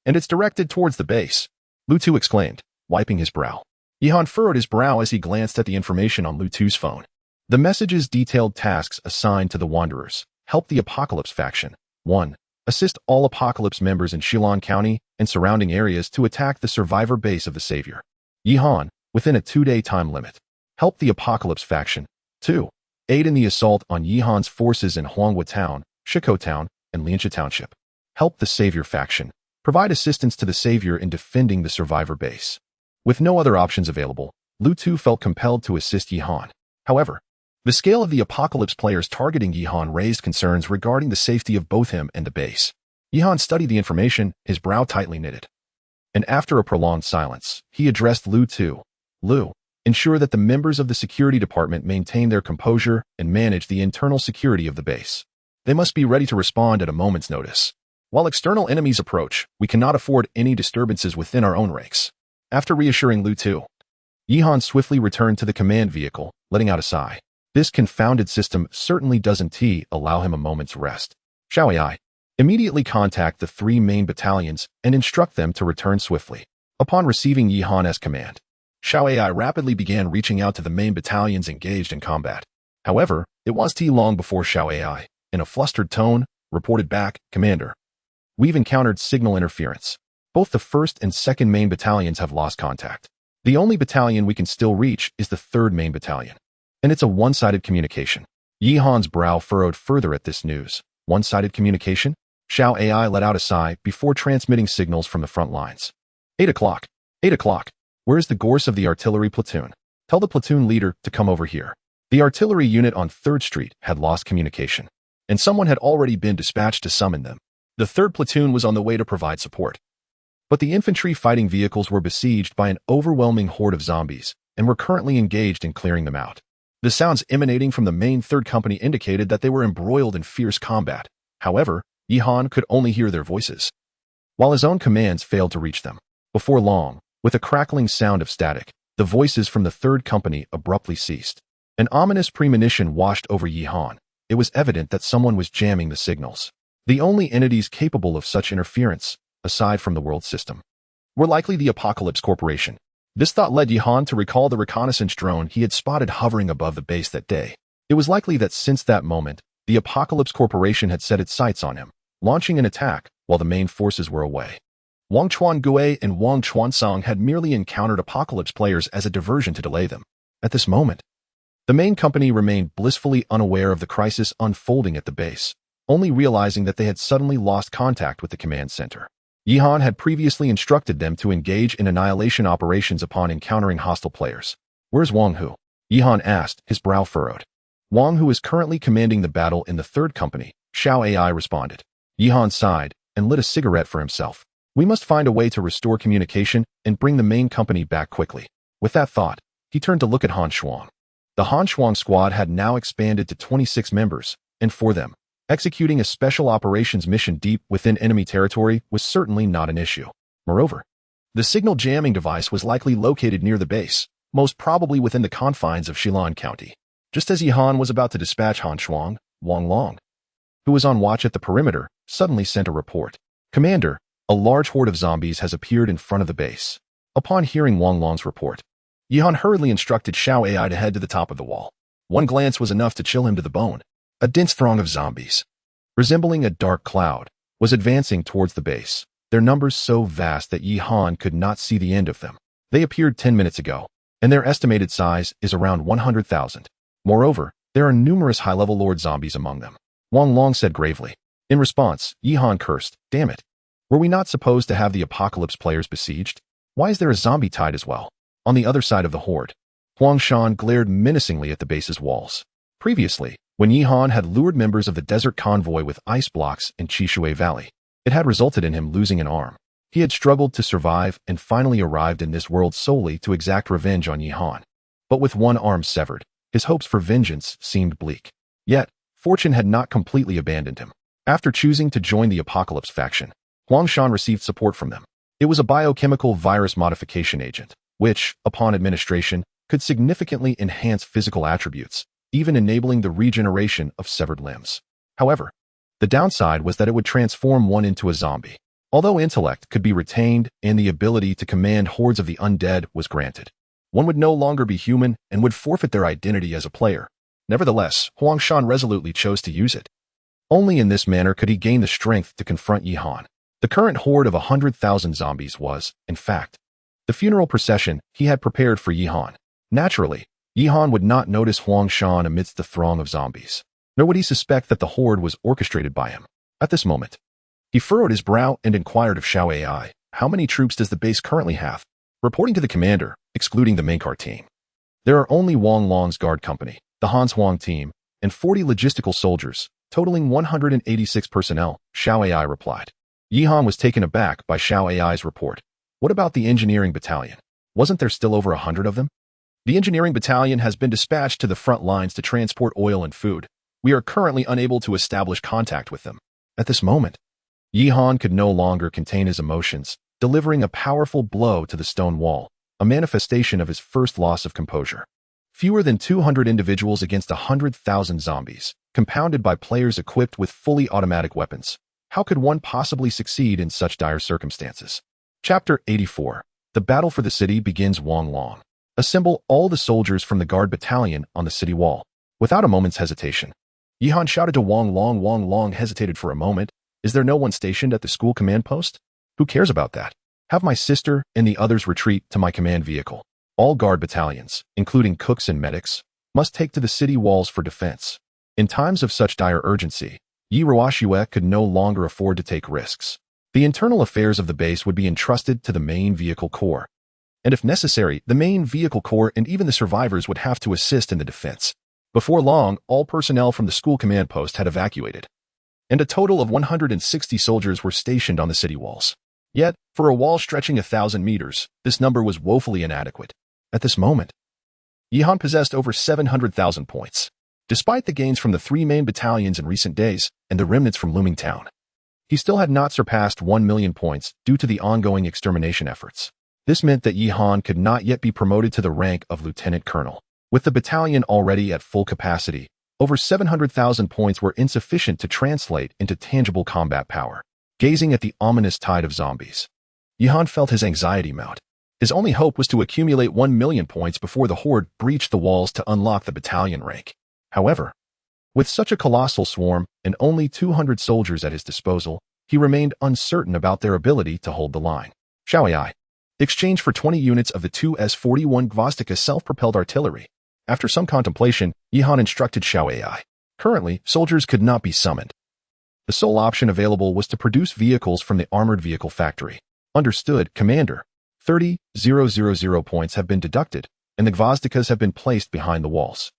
and it's directed towards the base," Lu Tu exclaimed, wiping his brow. Yihan furrowed his brow as he glanced at the information on Lu Tu's phone. The messages detailed tasks assigned to the Wanderers. Help the Apocalypse faction. 1. Assist all Apocalypse members in Shilin County and surrounding areas to attack the survivor base of the Savior. Yihan, within a 2-day time limit. Help the Apocalypse faction. 2. Aid in the assault on Yihan's forces in Huanghua Town, Shikou Town, and Lianxia Township. Help the Savior faction. Provide assistance to the Savior in defending the survivor base. With no other options available, Lu Tu felt compelled to assist Yihan. However, the scale of the Apocalypse players targeting Yihan raised concerns regarding the safety of both him and the base. Yihan studied the information, his brow tightly knitted. And after a prolonged silence, he addressed Lu Tu. "Lu, ensure that the members of the security department maintain their composure and manage the internal security of the base. They must be ready to respond at a moment's notice. While external enemies approach, we cannot afford any disturbances within our own ranks." After reassuring Lu Tu, Yihan swiftly returned to the command vehicle, letting out a sigh. This confounded system certainly doesn't allow him a moment's rest. Shall I immediately contact the 3 main battalions and instruct them to return swiftly? Upon receiving Yihan as command, Shao Ai rapidly began reaching out to the main battalions engaged in combat. However, it was long before Shao Ai, in a flustered tone, reported back, "Commander, we've encountered signal interference. Both the 1st and 2nd main battalions have lost contact. The only battalion we can still reach is the 3rd main battalion. And it's a one-sided communication." Yihan's brow furrowed further at this news. One-sided communication? Shao Ai let out a sigh before transmitting signals from the front lines. 8 o'clock. 8 o'clock. Where's the gorse of the artillery platoon? Tell the platoon leader to come over here. The artillery unit on 3rd Street had lost communication, and someone had already been dispatched to summon them. The 3rd platoon was on the way to provide support. But the infantry fighting vehicles were besieged by an overwhelming horde of zombies, and were currently engaged in clearing them out. The sounds emanating from the main 3rd Company indicated that they were embroiled in fierce combat. However, Yihan could only hear their voices, while his own commands failed to reach them. Before long, with a crackling sound of static, the voices from the 3rd Company abruptly ceased. An ominous premonition washed over Yihan. It was evident that someone was jamming the signals. The only entities capable of such interference, aside from the world system, were likely the Apocalypse Corporation. This thought led Yihan to recall the reconnaissance drone he had spotted hovering above the base that day. It was likely that since that moment, the Apocalypse Corporation had set its sights on him, launching an attack while the main forces were away. Wang Chuan-Gue and Wang Chuan-Song had merely encountered Apocalypse players as a diversion to delay them. At this moment, the main company remained blissfully unaware of the crisis unfolding at the base, only realizing that they had suddenly lost contact with the command center. Yihan had previously instructed them to engage in annihilation operations upon encountering hostile players. "Where's Wang Hu?" Yihan asked, his brow furrowed. "Wang Hu is currently commanding the battle in the 3rd Company," Shao Ai responded. Yihan sighed and lit a cigarette for himself. "We must find a way to restore communication and bring the main company back quickly." With that thought, he turned to look at Han Shuang. The Han Shuang squad had now expanded to 26 members, and for them, executing a special operations mission deep within enemy territory was certainly not an issue. Moreover, the signal jamming device was likely located near the base, most probably within the confines of Shilin County. Just as Yihan was about to dispatch Han Shuang, Wang Long, who was on watch at the perimeter, suddenly sent a report. "Commander, a large horde of zombies has appeared in front of the base." Upon hearing Wang Long's report, Yihan hurriedly instructed Shao Ai to head to the top of the wall. One glance was enough to chill him to the bone. A dense throng of zombies, resembling a dark cloud, was advancing towards the base, their numbers so vast that Yi Han could not see the end of them. They appeared 10 minutes ago, and their estimated size is around 100,000. Moreover, there are numerous high-level Lord zombies among them, Wang Long said gravely. In response, Yi Han cursed, "Damn it. Were we not supposed to have the apocalypse players besieged? Why is there a zombie tide as well?" On the other side of the horde, Huang Shan glared menacingly at the base's walls. Previously, when Yi Han had lured members of the desert convoy with ice blocks in Chishui Valley, it had resulted in him losing an arm. He had struggled to survive and finally arrived in this world solely to exact revenge on Yi Han. But with one arm severed, his hopes for vengeance seemed bleak. Yet, fortune had not completely abandoned him. After choosing to join the Apocalypse faction, Huang Shan received support from them. It was a biochemical virus modification agent, which, upon administration, could significantly enhance physical attributes, even enabling the regeneration of severed limbs. However, the downside was that it would transform one into a zombie. Although intellect could be retained and the ability to command hordes of the undead was granted, one would no longer be human and would forfeit their identity as a player. Nevertheless, Huang Shan resolutely chose to use it. Only in this manner could he gain the strength to confront Yi Han. The current horde of 100,000 zombies was, in fact, the funeral procession he had prepared for Yi Han. Naturally, Yi Han would not notice Huang Shan amidst the throng of zombies, nor would he suspect that the horde was orchestrated by him. At this moment, he furrowed his brow and inquired of Xiao AI, "How many troops does the base currently have?" Reporting to the commander, excluding the Maincar team, there are only Wang Long's guard company, the Hans Huang team, and 40 logistical soldiers, totaling 186 personnel, Xiao AI replied. Yi Han was taken aback by Xiao AI's report. What about the engineering battalion? Wasn't there still over 100 of them? The engineering battalion has been dispatched to the front lines to transport oil and food. We are currently unable to establish contact with them. At this moment, Yi Han could no longer contain his emotions, delivering a powerful blow to the stone wall, a manifestation of his first loss of composure. Fewer than 200 individuals against 100,000 zombies, compounded by players equipped with fully automatic weapons. How could one possibly succeed in such dire circumstances? Chapter 84. The battle for the city begins. Wang Long. Assemble all the soldiers from the guard battalion on the city wall. Without a moment's hesitation, Yi Han shouted to Wang Long. Wang Long hesitated for a moment. Is there no one stationed at the school command post? Who cares about that? Have my sister and the others retreat to my command vehicle. All guard battalions, including cooks and medics, must take to the city walls for defense. In times of such dire urgency, Yi Ruoxue could no longer afford to take risks. The internal affairs of the base would be entrusted to the main vehicle corps. And if necessary, the main vehicle corps and even the survivors would have to assist in the defense. Before long, all personnel from the school command post had evacuated, and a total of 160 soldiers were stationed on the city walls. Yet, for a wall stretching 1,000 meters, this number was woefully inadequate. At this moment, Yi Han possessed over 700,000 points, despite the gains from the 3 main battalions in recent days and the remnants from Looming Town. He still had not surpassed 1 million points due to the ongoing extermination efforts. This meant that Yi Han could not yet be promoted to the rank of lieutenant colonel. With the battalion already at full capacity, over 700,000 points were insufficient to translate into tangible combat power. Gazing at the ominous tide of zombies, Yi Han felt his anxiety mount. His only hope was to accumulate 1 million points before the horde breached the walls to unlock the battalion rank. However, with such a colossal swarm and only 200 soldiers at his disposal, he remained uncertain about their ability to hold the line. Xiao AI. Exchange for 20 units of the 2S-41 Gvostika self-propelled artillery. After some contemplation, Yi Han instructed Xiao AI. Currently, soldiers could not be summoned. The sole option available was to produce vehicles from the armored vehicle factory. Understood, Commander. 30,000 points have been deducted, and the Gvozdikas have been placed behind the walls.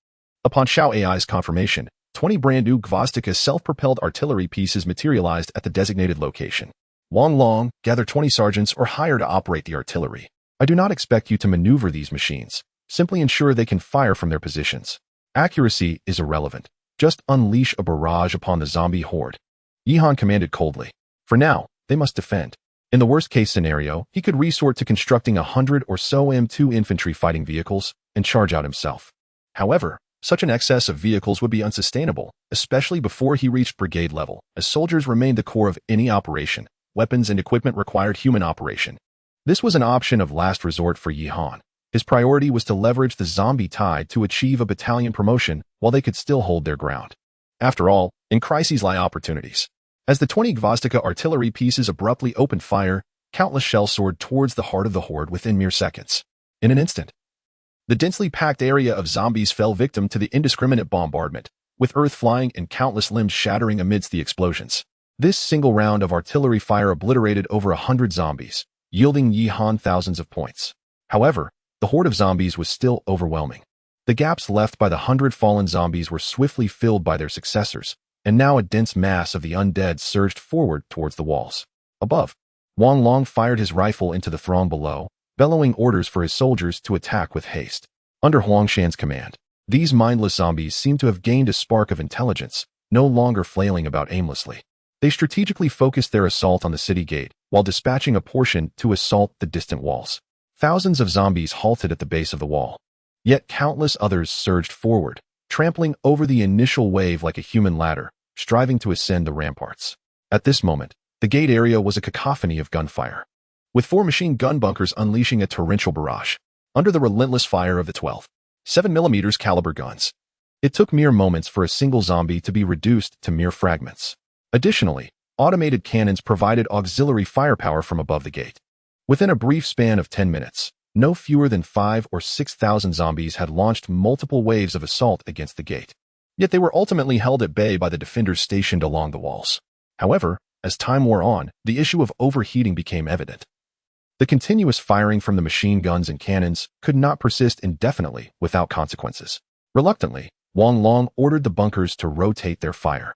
Upon Xiao AI's confirmation, 20 brand new Gvostika self-propelled artillery pieces materialized at the designated location. Wang Long, gather 20 sergeants or hire to operate the artillery. I do not expect you to maneuver these machines. Simply ensure they can fire from their positions. Accuracy is irrelevant. Just unleash a barrage upon the zombie horde. Yi Han commanded coldly. For now, they must defend. In the worst-case scenario, he could resort to constructing 100 or so M2 infantry fighting vehicles and charge out himself. However, such an excess of vehicles would be unsustainable, especially before he reached brigade level, as soldiers remained the core of any operation. Weapons and equipment required human operation. This was an option of last resort for Yi Han. His priority was to leverage the zombie tide to achieve a battalion promotion while they could still hold their ground. After all, in crises lie opportunities. As the 20 Gvostika artillery pieces abruptly opened fire, countless shells soared towards the heart of the horde within mere seconds. In an instant, the densely packed area of zombies fell victim to the indiscriminate bombardment, with earth flying and countless limbs shattering amidst the explosions. This single round of artillery fire obliterated over 100 zombies, yielding Yi Han thousands of points. However, the horde of zombies was still overwhelming. The gaps left by the 100 fallen zombies were swiftly filled by their successors, and now a dense mass of the undead surged forward towards the walls. Above, Wang Long fired his rifle into the throng below, bellowing orders for his soldiers to attack with haste. Under Huangshan's command, these mindless zombies seemed to have gained a spark of intelligence, no longer flailing about aimlessly. They strategically focused their assault on the city gate, while dispatching a portion to assault the distant walls. Thousands of zombies halted at the base of the wall. Yet countless others surged forward, trampling over the initial wave like a human ladder, striving to ascend the ramparts. At this moment, the gate area was a cacophony of gunfire, with 4 machine gun bunkers unleashing a torrential barrage, under the relentless fire of the 12 7mm caliber guns. It took mere moments for a single zombie to be reduced to mere fragments. Additionally, automated cannons provided auxiliary firepower from above the gate. Within a brief span of 10 minutes, no fewer than 5,000 or 6,000 zombies had launched multiple waves of assault against the gate. Yet they were ultimately held at bay by the defenders stationed along the walls. However, as time wore on, the issue of overheating became evident. The continuous firing from the machine guns and cannons could not persist indefinitely without consequences. Reluctantly, Wang Long ordered the bunkers to rotate their fire,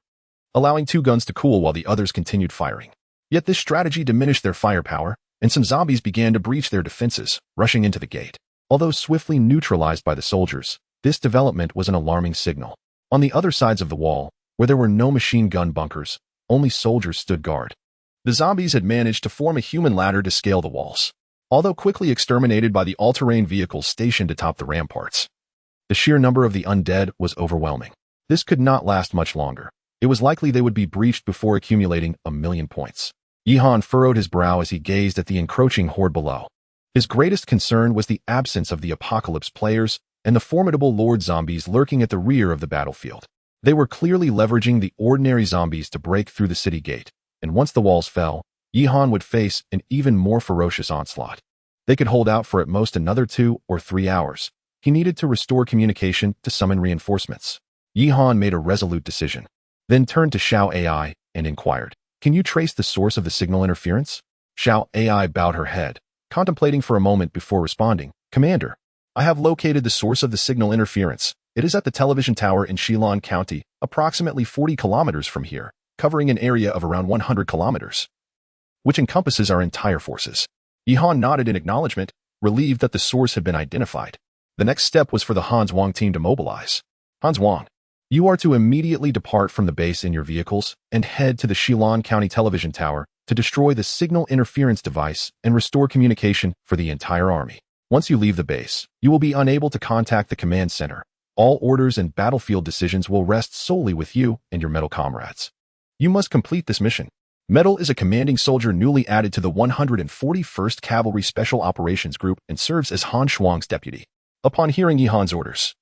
allowing 2 guns to cool while the others continued firing. Yet this strategy diminished their firepower, and some zombies began to breach their defenses, rushing into the gate. Although swiftly neutralized by the soldiers, this development was an alarming signal. On the other sides of the wall, where there were no machine gun bunkers, only soldiers stood guard. The zombies had managed to form a human ladder to scale the walls, although quickly exterminated by the all-terrain vehicles stationed atop the ramparts. The sheer number of the undead was overwhelming. This could not last much longer. It was likely they would be breached before accumulating 1,000,000 points. Yi Han furrowed his brow as he gazed at the encroaching horde below. His greatest concern was the absence of the apocalypse players and the formidable lord zombies lurking at the rear of the battlefield. They were clearly leveraging the ordinary zombies to break through the city gate, and once the walls fell, Yi Han would face an even more ferocious onslaught. They could hold out for at most another 2 or 3 hours. He needed to restore communication to summon reinforcements. Yi Han made a resolute decision, then turned to Xiao AI and inquired, "Can you trace the source of the signal interference?" Xiao AI bowed her head, contemplating for a moment before responding, "Commander, I have located the source of the signal interference. It is at the television tower in Shilan County, approximately 40 kilometers from here, covering an area of around 100 kilometers, which encompasses our entire forces." Yi Han nodded in acknowledgement, relieved that the source had been identified. The next step was for the Hans Wang team to mobilize. "Hans Wang, you are to immediately depart from the base in your vehicles and head to the Shilan County television tower to destroy the signal interference device and restore communication for the entire army. Once you leave the base, you will be unable to contact the command center. All orders and battlefield decisions will rest solely with you and your metal comrades. You must complete this mission." Metal is a commanding soldier newly added to the 141st Cavalry Special Operations Group and serves as Han Shuang's deputy. Upon hearing Yi Han's orders,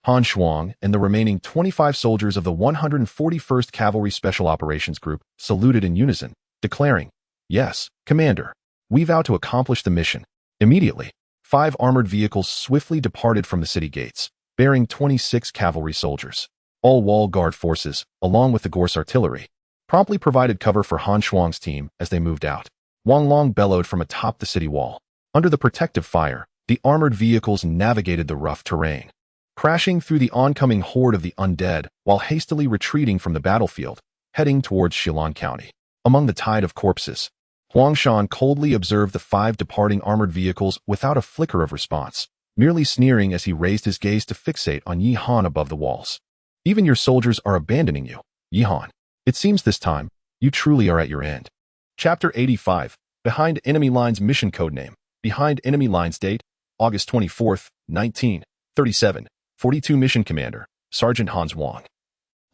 Han Shuang and the remaining 25 soldiers of the 141st Cavalry Special Operations Group saluted in unison, declaring, "Yes, Commander, we vow to accomplish the mission." Immediately, 5 armored vehicles swiftly departed from the city gates, bearing 26 cavalry soldiers. All wall guard forces, along with the Gorse artillery, promptly provided cover for Han Shuang's team as they moved out. Wang Long bellowed from atop the city wall. Under the protective fire, the armored vehicles navigated the rough terrain, crashing through the oncoming horde of the undead while hastily retreating from the battlefield, heading towards Shilan County. Among the tide of corpses, Huangshan coldly observed the 5 departing armored vehicles without a flicker of response, merely sneering as he raised his gaze to fixate on Yi Han above the walls. "Even your soldiers are abandoning you, Yi Han. It seems this time, you truly are at your end." Chapter 85, Behind Enemy Lines Mission Codename. Behind Enemy Lines Date, August 24th, 1937. 42 Mission Commander, Sergeant Hans Wang.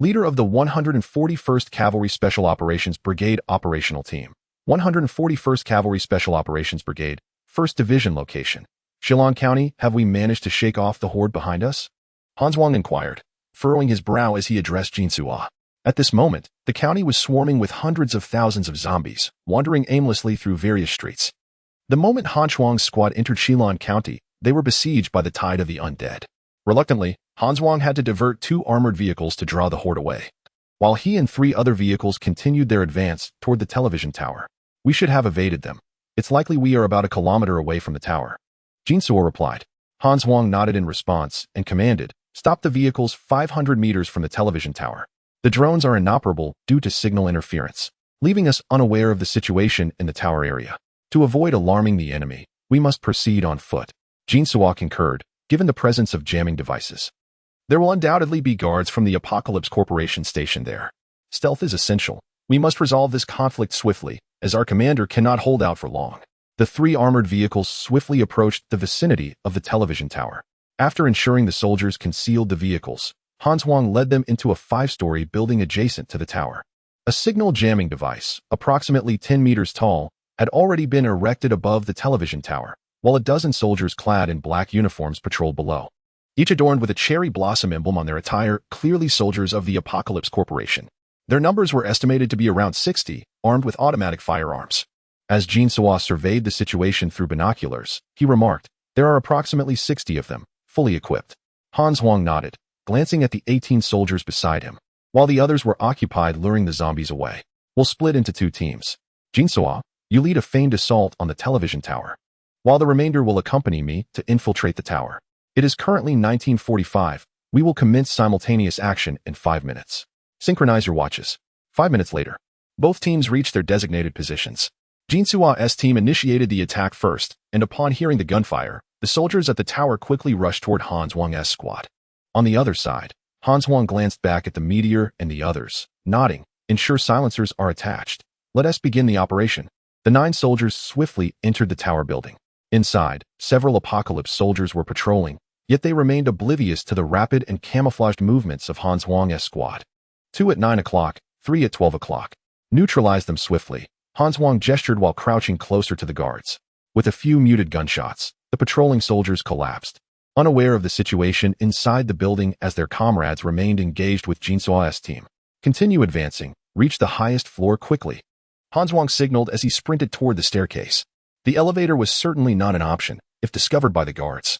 Leader of the 141st Cavalry Special Operations Brigade Operational Team. 141st Cavalry Special Operations Brigade, 1st Division Location. Shilan County, have we managed to shake off the horde behind us? Hans Wang inquired, furrowing his brow as he addressed Jin Suo. At this moment, the county was swarming with hundreds of thousands of zombies, wandering aimlessly through various streets. The moment Han Zhuang's squad entered Shilan County, they were besieged by the tide of the undead. Reluctantly, Han Zhuang had to divert 2 armored vehicles to draw the horde away, while he and 3 other vehicles continued their advance toward the television tower. We should have evaded them. It's likely we are about a kilometer away from the tower. Jinsuo replied. Han Zhuang nodded in response and commanded, stop the vehicles 500 meters from the television tower. The drones are inoperable due to signal interference, leaving us unaware of the situation in the tower area. To avoid alarming the enemy, we must proceed on foot. Jinsuo concurred, given the presence of jamming devices. There will undoubtedly be guards from the Apocalypse Corporation stationed there. Stealth is essential. We must resolve this conflict swiftly, as our commander cannot hold out for long. The 3 armored vehicles swiftly approached the vicinity of the television tower. After ensuring the soldiers concealed the vehicles, Han Zhuang led them into a 5-story building adjacent to the tower. A signal jamming device, approximately 10 meters tall, had already been erected above the television tower, while a dozen soldiers clad in black uniforms patrolled below, each adorned with a cherry blossom emblem on their attire, clearly soldiers of the Apocalypse Corporation. Their numbers were estimated to be around 60, armed with automatic firearms. As Jinsuo surveyed the situation through binoculars, he remarked, there are approximately 60 of them, fully equipped. Han Zhuang nodded, glancing at the 18 soldiers beside him, while the others were occupied luring the zombies away. We'll split into 2 teams. Jinsuo, you lead a feigned assault on the television tower, while the remainder will accompany me to infiltrate the tower. It is currently 1945. We will commence simultaneous action in 5 minutes. Synchronize your watches. 5 minutes later, both teams reached their designated positions. Jinsuo's team initiated the attack first, and upon hearing the gunfire, the soldiers at the tower quickly rushed toward Han Zhuang's squad. On the other side, Han Zhuang glanced back at the meteor and the others, nodding, ensure silencers are attached. Let us begin the operation. The 9 soldiers swiftly entered the tower building. Inside, several Apocalypse soldiers were patrolling, yet they remained oblivious to the rapid and camouflaged movements of Han Zhuang's squad. 2 at 9 o'clock, 3 at 12 o'clock. Neutralize them swiftly. Han Zhuang gestured while crouching closer to the guards. With a few muted gunshots, the patrolling soldiers collapsed, unaware of the situation inside the building as their comrades remained engaged with Jinsuo's team. Continue advancing. Reach the highest floor quickly. Han Zhuang signaled as he sprinted toward the staircase. The elevator was certainly not an option, if discovered by the guards.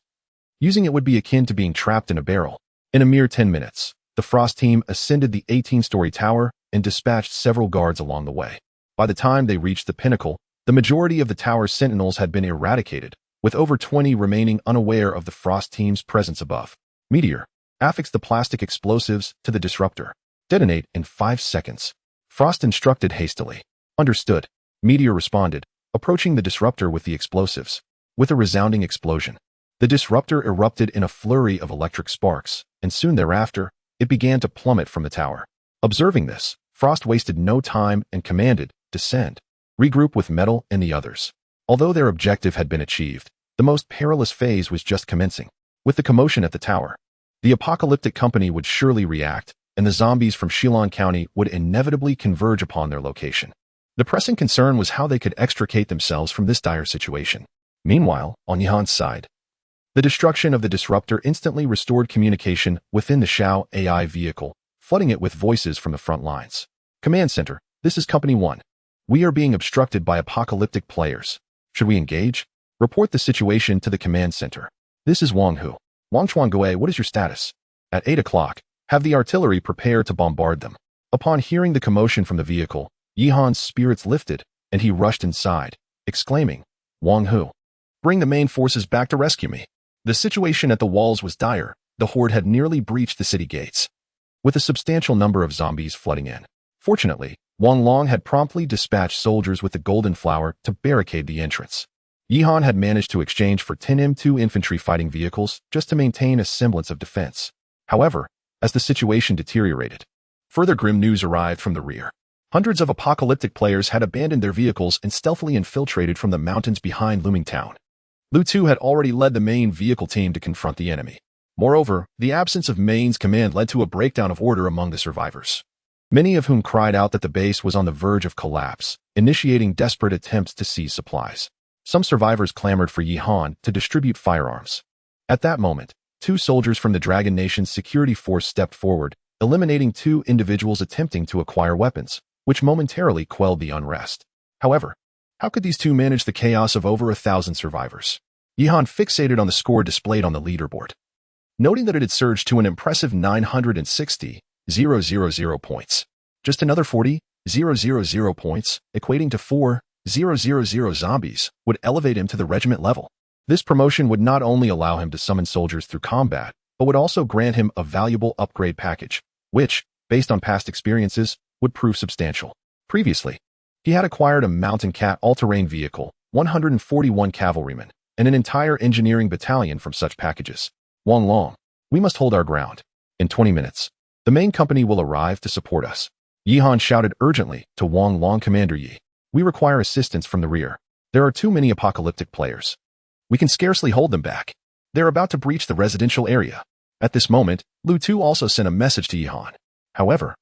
Using it would be akin to being trapped in a barrel. In a mere 10 minutes, the Frost team ascended the 18-story tower and dispatched several guards along the way. By the time they reached the pinnacle, the majority of the tower's sentinels had been eradicated, with over 20 remaining unaware of the Frost team's presence above. Meteor, affix the plastic explosives to the disruptor. Detonate in 5 seconds. Frost instructed hastily. Understood. Meteor responded, approaching the disruptor with the explosives. With a resounding explosion, the disruptor erupted in a flurry of electric sparks, and soon thereafter, it began to plummet from the tower. Observing this, Frost wasted no time and commanded, descend. Regroup with Metal and the others. Although their objective had been achieved, the most perilous phase was just commencing. With the commotion at the tower, the apocalyptic company would surely react, and the zombies from Shilan County would inevitably converge upon their location. The pressing concern was how they could extricate themselves from this dire situation. Meanwhile, on Yihan's side, the destruction of the disruptor instantly restored communication within the Shao AI vehicle, flooding it with voices from the front lines. Command Center, this is Company 1. We are being obstructed by apocalyptic players. Should we engage? Report the situation to the Command Center. This is Wang Hu. Wang Chuangue, what is your status? At 8 o'clock, have the artillery prepare to bombard them. Upon hearing the commotion from the vehicle, Yihan's spirits lifted, and he rushed inside, exclaiming, Wang Hu, bring the main forces back to rescue me. The situation at the walls was dire. The horde had nearly breached the city gates, with a substantial number of zombies flooding in. Fortunately, Wang Long had promptly dispatched soldiers with the golden flower to barricade the entrance. Yihan had managed to exchange for 10 M2 infantry fighting vehicles just to maintain a semblance of defense. However, as the situation deteriorated, further grim news arrived from the rear. Hundreds of apocalyptic players had abandoned their vehicles and stealthily infiltrated from the mountains behind Looming Town. Lu Tu had already led the main vehicle team to confront the enemy. Moreover, the absence of Main's command led to a breakdown of order among the survivors, many of whom cried out that the base was on the verge of collapse, initiating desperate attempts to seize supplies. Some survivors clamored for Yihan to distribute firearms. At that moment, 2 soldiers from the Dragon Nation's security force stepped forward, eliminating 2 individuals attempting to acquire weapons, which momentarily quelled the unrest. However, how could these two manage the chaos of over 1,000 survivors? Yihan fixated on the score displayed on the leaderboard, noting that it had surged to an impressive 960,000 points. Just another 40,000 points, equating to 4,000 zombies, would elevate him to the regiment level. This promotion would not only allow him to summon soldiers through combat, but would also grant him a valuable upgrade package, which, based on past experiences, would prove substantial. Previously, he had acquired a Mountain Cat all-terrain vehicle, 141 cavalrymen, and an entire engineering battalion from such packages. Wang Long, we must hold our ground. In 20 minutes, the main company will arrive to support us. Yihan shouted urgently to Wang Long. Commander Yi, we require assistance from the rear. There are too many apocalyptic players. We can scarcely hold them back. They're about to breach the residential area. At this moment, Lu Tu also sent a message to Yihan. However,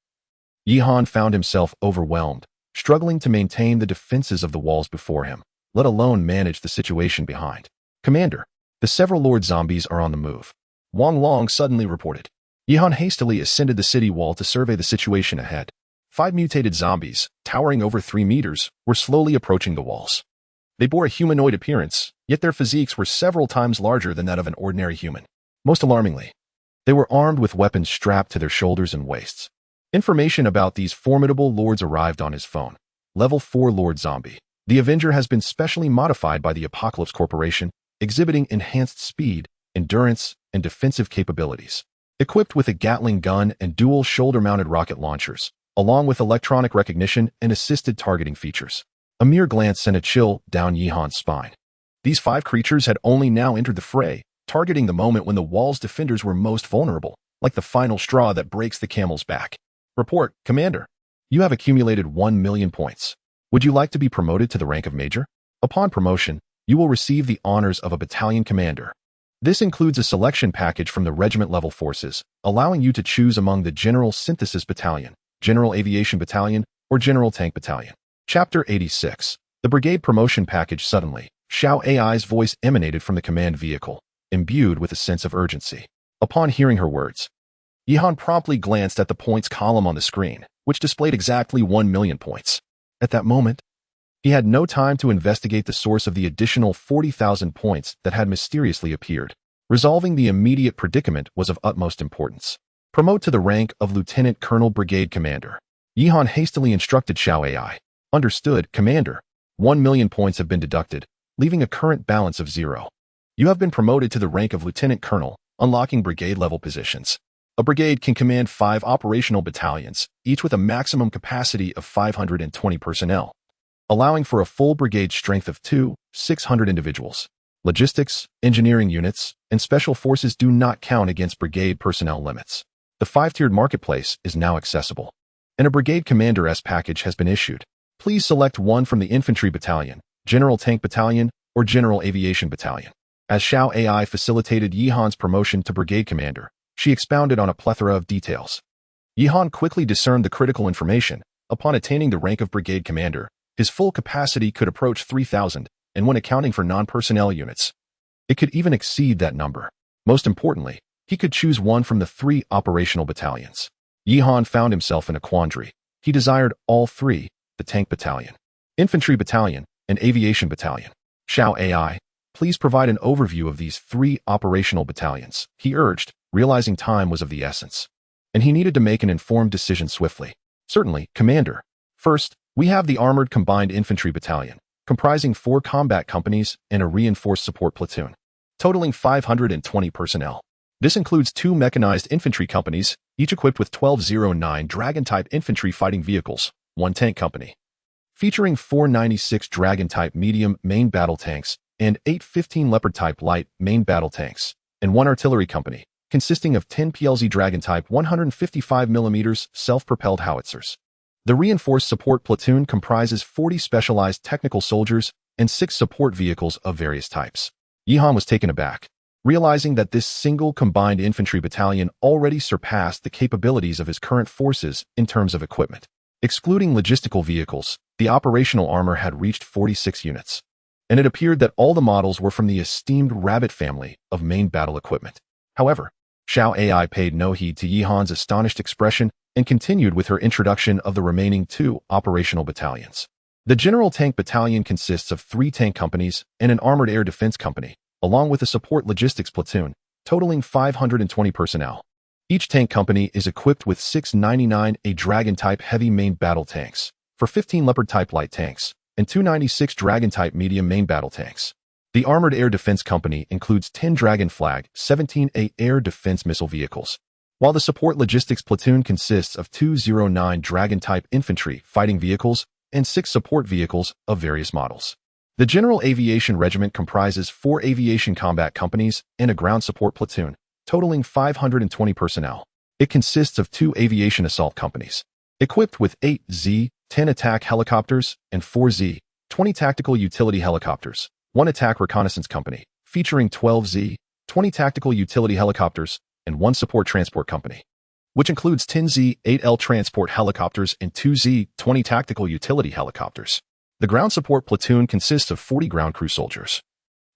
Yihan found himself overwhelmed, struggling to maintain the defenses of the walls before him, let alone manage the situation behind. Commander, the several Lord zombies are on the move. Wang Long suddenly reported. Yihan hastily ascended the city wall to survey the situation ahead. 5 mutated zombies, towering over 3 meters, were slowly approaching the walls. They bore a humanoid appearance, yet their physiques were several times larger than that of an ordinary human. Most alarmingly, they were armed with weapons strapped to their shoulders and waists. Information about these formidable lords arrived on his phone. Level 4 Lord Zombie. The Avenger has been specially modified by the Apocalypse Corporation, exhibiting enhanced speed, endurance, and defensive capabilities. Equipped with a Gatling gun and dual shoulder-mounted rocket launchers, along with electronic recognition and assisted targeting features. A mere glance sent a chill down Yihan's spine. These 5 creatures had only now entered the fray, targeting the moment when the wall's defenders were most vulnerable, like the final straw that breaks the camel's back. Report, Commander. You have accumulated 1 million points. Would you like to be promoted to the rank of Major? Upon promotion, you will receive the honors of a battalion commander. This includes a selection package from the regiment-level forces, allowing you to choose among the General Synthesis Battalion, General Aviation Battalion, or General Tank Battalion. Chapter 86. The Brigade Promotion Package. Suddenly, Xiao Ai's voice emanated from the command vehicle, imbued with a sense of urgency. Upon hearing her words, Yihan promptly glanced at the points column on the screen, which displayed exactly 1 million points. At that moment, he had no time to investigate the source of the additional 40,000 points that had mysteriously appeared. Resolving the immediate predicament was of utmost importance. Promote to the rank of Lieutenant Colonel Brigade Commander. Yihan hastily instructed Xiao Ai. Understood, Commander. 1 million points have been deducted, leaving a current balance of 0. You have been promoted to the rank of Lieutenant Colonel, unlocking brigade-level positions. A brigade can command 5 operational battalions, each with a maximum capacity of 520 personnel, allowing for a full brigade strength of 600 individuals. Logistics, engineering units, and special forces do not count against brigade personnel limits. The 5-tiered marketplace is now accessible, and a Brigade Commander-S package has been issued. Please select one from the Infantry Battalion, General Tank Battalion, or General Aviation Battalion. As Xiao Ai facilitated Yihan's promotion to Brigade Commander, she expounded on a plethora of details. Yihan quickly discerned the critical information. Upon attaining the rank of Brigade Commander, his full capacity could approach 3,000, and when accounting for non-personnel units, it could even exceed that number. Most importantly, he could choose one from the 3 operational battalions. Yihan found himself in a quandary. He desired all 3, the Tank Battalion, Infantry Battalion, and Aviation Battalion. Xiao Ai, please provide an overview of these 3 operational battalions, he urged, realizing time was of the essence, and he needed to make an informed decision swiftly. Certainly, Commander. First, we have the Armored Combined Infantry Battalion, comprising 4 combat companies and a reinforced support platoon, totaling 520 personnel. This includes 2 mechanized infantry companies, each equipped with 1209 Dragon-type infantry fighting vehicles, 1 tank company, featuring 496 Dragon-type medium main battle tanks and 815 Leopard-type light main battle tanks, and 1 artillery company, consisting of 10 PLZ Dragon-type 155mm self-propelled howitzers. The reinforced support platoon comprises 40 specialized technical soldiers and 6 support vehicles of various types. Yihan was taken aback, realizing that this single combined infantry battalion already surpassed the capabilities of his current forces in terms of equipment. Excluding logistical vehicles, the operational armor had reached 46 units, and it appeared that all the models were from the esteemed Rabbit family of main battle equipment. However, Xiao AI paid no heed to Yihan's astonished expression and continued with her introduction of the remaining 2 operational battalions. The General Tank Battalion consists of 3 tank companies and an armored air defense company, along with a support logistics platoon, totaling 520 personnel. Each tank company is equipped with 699A Dragon-type heavy main battle tanks, for 15 Leopard-type light tanks, and 296 Dragon-type medium main battle tanks. The Armored Air Defense Company includes 10 Dragon Flag, 17A air defense missile vehicles, while the Support Logistics Platoon consists of 209 Dragon-type infantry fighting vehicles and 6 support vehicles of various models. The General Aviation Regiment comprises 4 aviation combat companies and a ground support platoon, totaling 520 personnel. It consists of 2 aviation assault companies, equipped with 8 Z-10 attack helicopters and 4 Z-20 tactical utility helicopters, 1 attack reconnaissance company, featuring 12 Z-20 tactical utility helicopters, and 1 support transport company, which includes 10 Z-8L transport helicopters and 2 Z-20 tactical utility helicopters. The ground support platoon consists of 40 ground crew soldiers,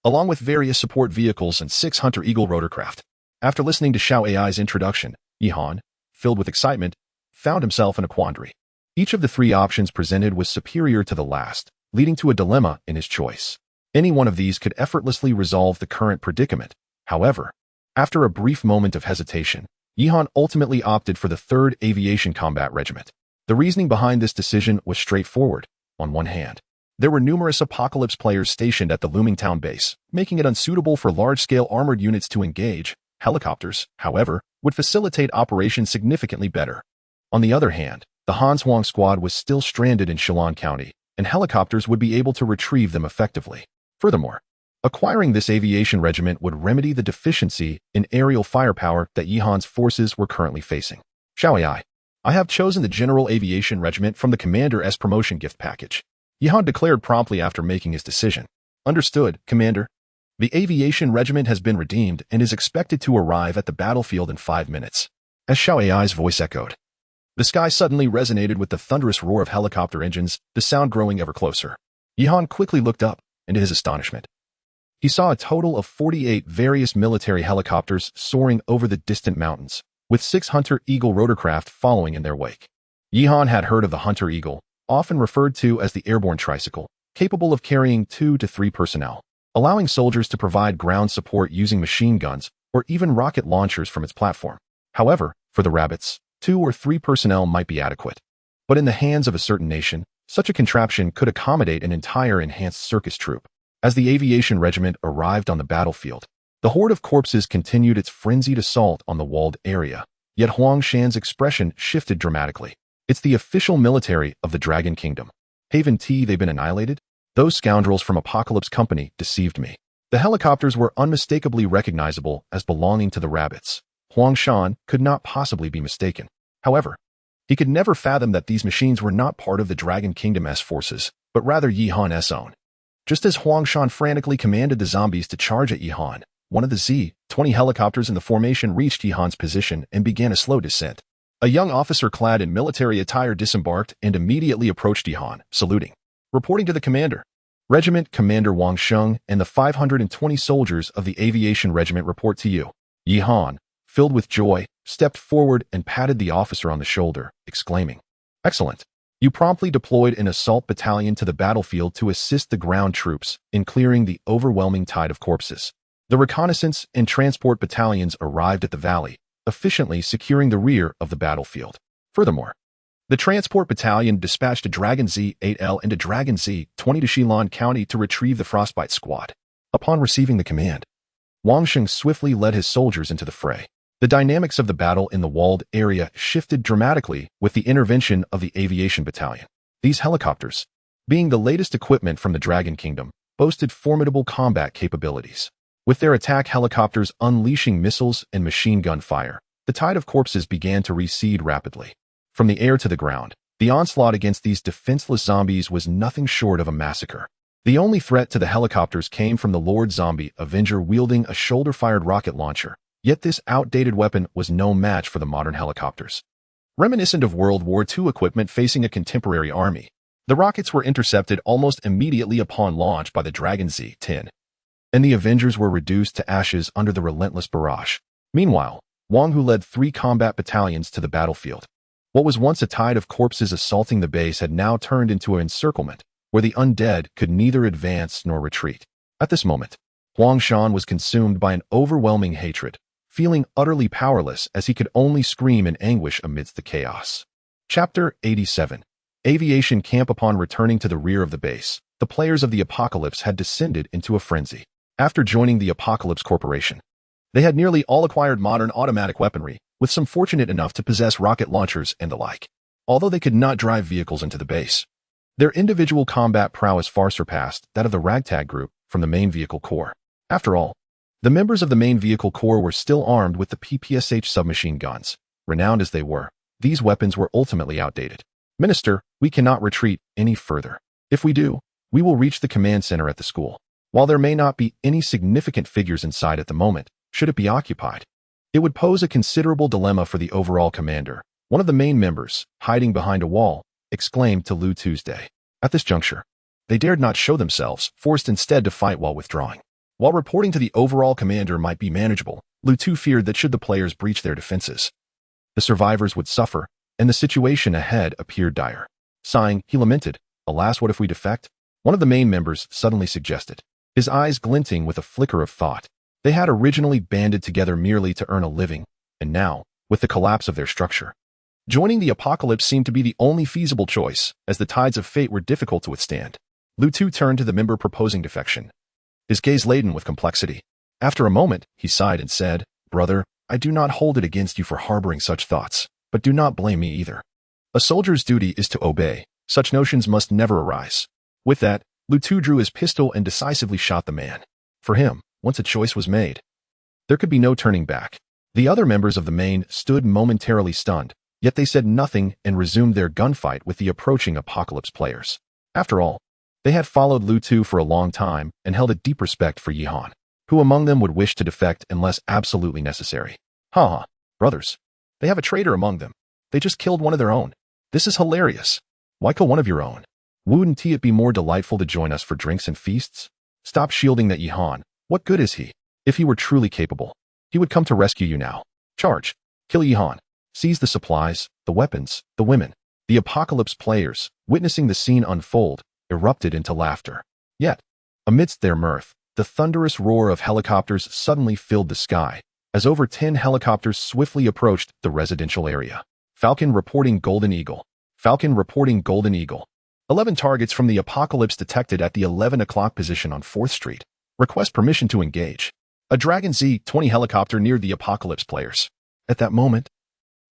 along with various support vehicles and 6 Hunter Eagle rotorcraft. After listening to Xiao AI's introduction, Yihan, filled with excitement, found himself in a quandary. Each of the 3 options presented was superior to the last, leading to a dilemma in his choice. Any one of these could effortlessly resolve the current predicament. However, after a brief moment of hesitation, Yihan ultimately opted for the 3rd Aviation Combat Regiment. The reasoning behind this decision was straightforward. On one hand, there were numerous Apocalypse players stationed at the looming town base, making it unsuitable for large-scale armored units to engage. Helicopters, however, would facilitate operations significantly better. On the other hand, the Hans Huang squad was still stranded in Shilan County, and helicopters would be able to retrieve them effectively. Furthermore, acquiring this aviation regiment would remedy the deficiency in aerial firepower that Yihan's forces were currently facing. Xiao AI, I have chosen the General Aviation Regiment from the Commander's promotion gift package, Yihan declared promptly after making his decision. Understood, Commander. The Aviation Regiment has been redeemed and is expected to arrive at the battlefield in 5 minutes. As Xiao AI's voice echoed, the sky suddenly resonated with the thunderous roar of helicopter engines, the sound growing ever closer. Yihan quickly looked up, and to his astonishment, he saw a total of 48 various military helicopters soaring over the distant mountains, with 6 Hunter Eagle rotorcraft following in their wake. Yihan had heard of the Hunter Eagle, often referred to as the airborne tricycle, capable of carrying 2 to 3 personnel, allowing soldiers to provide ground support using machine guns or even rocket launchers from its platform. However, for the rabbits, 2 or 3 personnel might be adequate. But in the hands of a certain nation, such a contraption could accommodate an entire enhanced circus troupe. As the aviation regiment arrived on the battlefield, the horde of corpses continued its frenzied assault on the walled area. Yet Huang Shan's expression shifted dramatically. It's the official military of the Dragon Kingdom. Haven't they been annihilated? Those scoundrels from Apocalypse Company deceived me. The helicopters were unmistakably recognizable as belonging to the rabbits. Huang Shan could not possibly be mistaken. However, he could never fathom that these machines were not part of the Dragon Kingdom's forces, but rather Yihan's own. Just as Huang Shan frantically commanded the zombies to charge at Yihan, one of the Z-20 helicopters in the formation reached Yihan's position and began a slow descent. A young officer clad in military attire disembarked and immediately approached Yihan, saluting. Reporting to the commander, Regiment Commander Wang Sheng and the 520 soldiers of the Aviation Regiment report to you. Yihan, filled with joy, stepped forward and patted the officer on the shoulder, exclaiming, "Excellent. You promptly deployed an assault battalion to the battlefield to assist the ground troops in clearing the overwhelming tide of corpses. The reconnaissance and transport battalions arrived at the valley, efficiently securing the rear of the battlefield. Furthermore, the transport battalion dispatched a Dragon Z-8L and a Dragon Z-20 to Shilan County to retrieve the Frostbite squad." Upon receiving the command, Wang Sheng swiftly led his soldiers into the fray. The dynamics of the battle in the walled area shifted dramatically with the intervention of the aviation battalion. These helicopters, being the latest equipment from the Dragon Kingdom, boasted formidable combat capabilities. With their attack helicopters unleashing missiles and machine gun fire, the tide of corpses began to recede rapidly. From the air to the ground, the onslaught against these defenseless zombies was nothing short of a massacre. The only threat to the helicopters came from the Lord Zombie Avenger wielding a shoulder-fired rocket launcher. Yet this outdated weapon was no match for the modern helicopters. Reminiscent of World War II equipment facing a contemporary army, the rockets were intercepted almost immediately upon launch by the Dragon Z-10, and the Avengers were reduced to ashes under the relentless barrage. Meanwhile, Wang, who led 3 combat battalions to the battlefield. What was once a tide of corpses assaulting the base had now turned into an encirclement, where the undead could neither advance nor retreat. At this moment, Huang Shan was consumed by an overwhelming hatred, feeling utterly powerless as he could only scream in anguish amidst the chaos. Chapter 87. Aviation Camp. Upon returning to the rear of the base, the players of the Apocalypse had descended into a frenzy. After joining the Apocalypse Corporation, they had nearly all acquired modern automatic weaponry, with some fortunate enough to possess rocket launchers and the like. Although they could not drive vehicles into the base, their individual combat prowess far surpassed that of the ragtag group from the main vehicle corps. After all, the members of the main vehicle corps were still armed with the PPSH submachine guns. Renowned as they were, these weapons were ultimately outdated. Minister, we cannot retreat any further. If we do, we will reach the command center at the school. While there may not be any significant figures inside at the moment, should it be occupied, it would pose a considerable dilemma for the overall commander. One of the main members, hiding behind a wall, exclaimed to Lu Tuesday. At this juncture, they dared not show themselves, forced instead to fight while withdrawing. While reporting to the overall commander might be manageable, Lu Tu feared that should the players breach their defenses, the survivors would suffer, and the situation ahead appeared dire. Sighing, he lamented, "Alas, what if we defect?" One of the main members suddenly suggested, his eyes glinting with a flicker of thought. They had originally banded together merely to earn a living, and now, with the collapse of their structure, joining the Apocalypse seemed to be the only feasible choice, as the tides of fate were difficult to withstand. Lu Tu turned to the member proposing defection, his gaze laden with complexity. After a moment, he sighed and said, "Brother, I do not hold it against you for harboring such thoughts, but do not blame me either. A soldier's duty is to obey. Such notions must never arise." With that, Lu Tu drew his pistol and decisively shot the man. For him, once a choice was made, there could be no turning back. The other members of the main stood momentarily stunned, yet they said nothing and resumed their gunfight with the approaching Apocalypse players. After all, they had followed Lu Tu for a long time and held a deep respect for Yihan. Who among them would wish to defect unless absolutely necessary? Ha! Brothers, they have a traitor among them. They just killed one of their own. This is hilarious. Why kill one of your own? Wouldn't it be more delightful to join us for drinks and feasts? Stop shielding that Yihan. What good is he? If he were truly capable, he would come to rescue you now. Charge. Kill Yihan. Seize the supplies, the weapons, the women. The Apocalypse players, witnessing the scene unfold, erupted into laughter. Yet, amidst their mirth, the thunderous roar of helicopters suddenly filled the sky, as over 10 helicopters swiftly approached the residential area. Falcon reporting Golden Eagle. Falcon reporting Golden Eagle. 11 targets from the Apocalypse detected at the 11 o'clock position on 4th Street. Request permission to engage. A Dragon Z-20 helicopter neared the Apocalypse players. At that moment,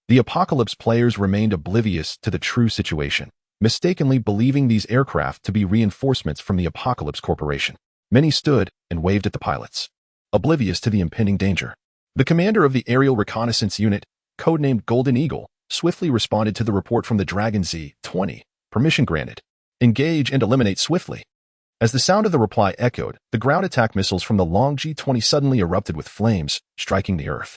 the Apocalypse players remained oblivious to the true situation, mistakenly believing these aircraft to be reinforcements from the Apocalypse Corporation. Many stood and waved at the pilots, oblivious to the impending danger. The commander of the Aerial Reconnaissance Unit, codenamed Golden Eagle, swiftly responded to the report from the Dragon Z-20. Permission granted. Engage and eliminate swiftly. As the sound of the reply echoed, the ground attack missiles from the Long G-20 suddenly erupted with flames, striking the earth,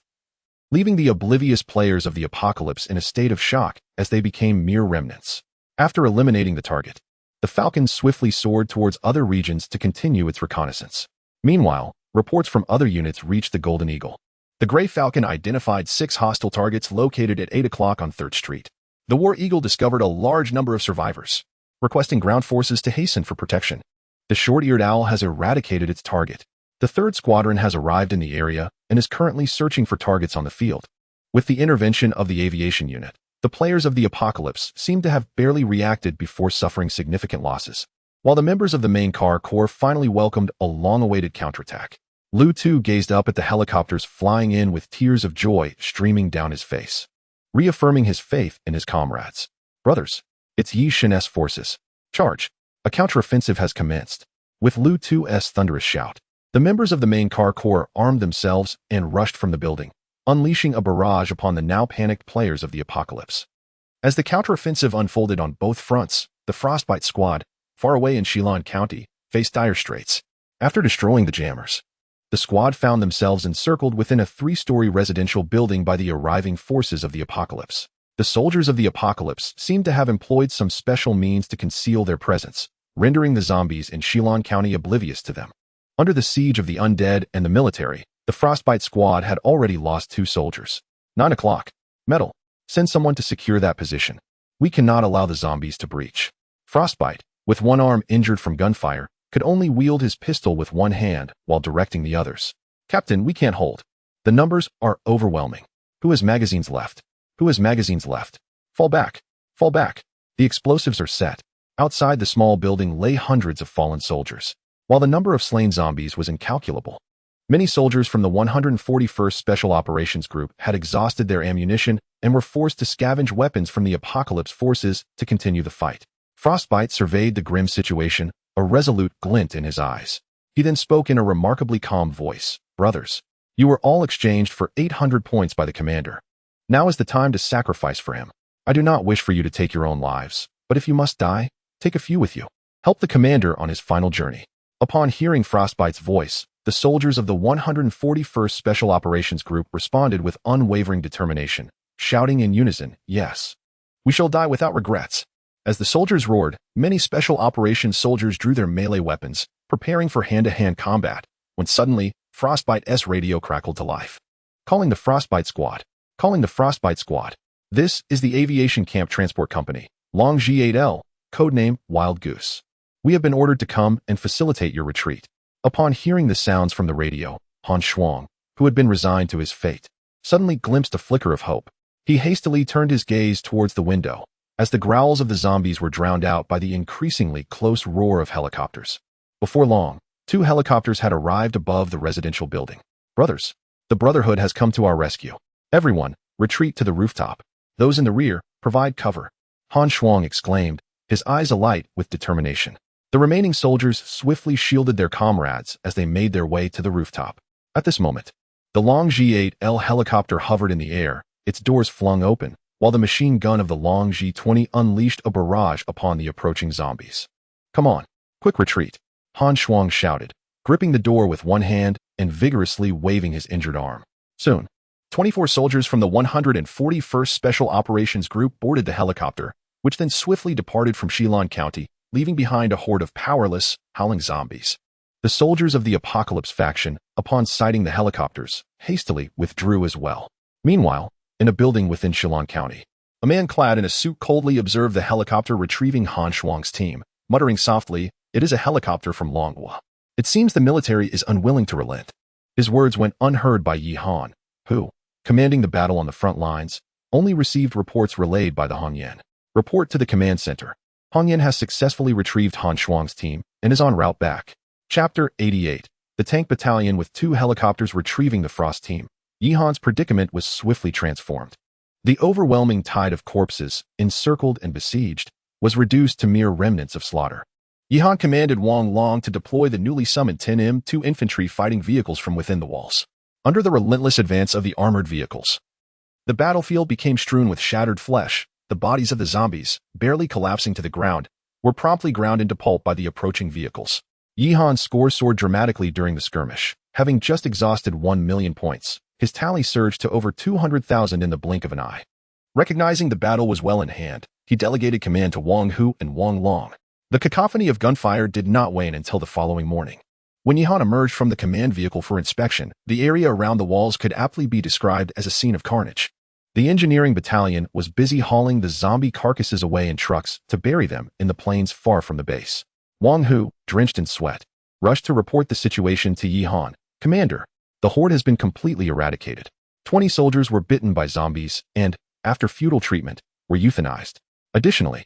leaving the oblivious players of the Apocalypse in a state of shock as they became mere remnants. After eliminating the target, the Falcon swiftly soared towards other regions to continue its reconnaissance. Meanwhile, reports from other units reached the Golden Eagle. The Gray Falcon identified 6 hostile targets located at 8 o'clock on 3rd Street. The War Eagle discovered a large number of survivors, requesting ground forces to hasten for protection. The Short-Eared Owl has eradicated its target. The 3rd Squadron has arrived in the area and is currently searching for targets on the field. With the intervention of the Aviation Unit, the players of the Apocalypse seem to have barely reacted before suffering significant losses, while the members of the main car corps finally welcomed a long-awaited counterattack. Lu Tu gazed up at the helicopters flying in with tears of joy streaming down his face, reaffirming his faith in his comrades. Brothers, it's Yi Shen's forces. Charge. A counteroffensive has commenced. With Lu Tu's thunderous shout, the members of the main car corps armed themselves and rushed from the building, unleashing a barrage upon the now panicked players of the Apocalypse. As the counteroffensive unfolded on both fronts, the Frostbite squad, far away in Shilin County, faced dire straits. After destroying the jammers, the squad found themselves encircled within a 3-story residential building by the arriving forces of the Apocalypse. The soldiers of the Apocalypse seemed to have employed some special means to conceal their presence, rendering the zombies in Shilin County oblivious to them. Under the siege of the undead and the military, the Frostbite squad had already lost 2 soldiers. 9 o'clock. Metal. Send someone to secure that position. We cannot allow the zombies to breach. Frostbite, with one arm injured from gunfire, could only wield his pistol with one hand while directing the others. Captain, we can't hold. The numbers are overwhelming. Who has magazines left? Who has magazines left? Fall back. Fall back. The explosives are set. Outside the small building lay hundreds of fallen soldiers, while the number of slain zombies was incalculable. Many soldiers from the 141st Special Operations Group had exhausted their ammunition and were forced to scavenge weapons from the Apocalypse forces to continue the fight. Frostbite surveyed the grim situation, a resolute glint in his eyes. He then spoke in a remarkably calm voice. Brothers, you were all exchanged for 800 points by the commander. Now is the time to sacrifice for him. I do not wish for you to take your own lives, but if you must die, take a few with you. Help the commander on his final journey. Upon hearing Frostbite's voice, the soldiers of the 141st Special Operations Group responded with unwavering determination, shouting in unison, "Yes. We shall die without regrets." As the soldiers roared, many Special Operations soldiers drew their melee weapons, preparing for hand-to-hand combat, when suddenly, Frostbite's radio crackled to life. Calling the Frostbite Squad. Calling the Frostbite Squad. This is the Aviation Camp Transport Company, Long G8L, codename Wild Goose. We have been ordered to come and facilitate your retreat. Upon hearing the sounds from the radio, Han Shuang, who had been resigned to his fate, suddenly glimpsed a flicker of hope. He hastily turned his gaze towards the window, as the growls of the zombies were drowned out by the increasingly close roar of helicopters. Before long, 2 helicopters had arrived above the residential building. Brothers, the Brotherhood has come to our rescue. Everyone, retreat to the rooftop. Those in the rear, provide cover. Han Shuang exclaimed, his eyes alight with determination. The remaining soldiers swiftly shielded their comrades as they made their way to the rooftop. At this moment, the Long G8L helicopter hovered in the air, its doors flung open, while the machine gun of the Long G20 unleashed a barrage upon the approaching zombies. Come on, quick retreat, Han Shuang shouted, gripping the door with one hand and vigorously waving his injured arm. Soon, 24 soldiers from the 141st Special Operations Group boarded the helicopter, which then swiftly departed from Shilin County, leaving behind a horde of powerless, howling zombies. The soldiers of the Apocalypse faction, upon sighting the helicopters, hastily withdrew as well. Meanwhile, in a building within Shilin County, a man clad in a suit coldly observed the helicopter retrieving Han Shuang's team, muttering softly, "It is a helicopter from Longhua. It seems the military is unwilling to relent." His words went unheard by Yi Han, who, commanding the battle on the front lines, only received reports relayed by the Hongyan. Report to the command center. Hongyan has successfully retrieved Han Shuang's team and is en route back. Chapter 88. The tank battalion with 2 helicopters retrieving the Frost team. Yi Han's predicament was swiftly transformed. The overwhelming tide of corpses, encircled and besieged, was reduced to mere remnants of slaughter. Yi Han commanded Wang Long to deploy the newly summoned 10M2 infantry fighting vehicles from within the walls. Under the relentless advance of the armored vehicles, the battlefield became strewn with shattered flesh. The bodies of the zombies, barely collapsing to the ground, were promptly ground into pulp by the approaching vehicles. Yi Han's score soared dramatically during the skirmish. Having just exhausted 1 million points, his tally surged to over 200,000 in the blink of an eye. Recognizing the battle was well in hand, he delegated command to Wang Hu and Wang Long. The cacophony of gunfire did not wane until the following morning. When Yi Han emerged from the command vehicle for inspection, the area around the walls could aptly be described as a scene of carnage. The engineering battalion was busy hauling the zombie carcasses away in trucks to bury them in the plains far from the base. Wang Hu, drenched in sweat, rushed to report the situation to Yi Han. Commander, the horde has been completely eradicated. 20 soldiers were bitten by zombies and, after futile treatment, were euthanized. Additionally,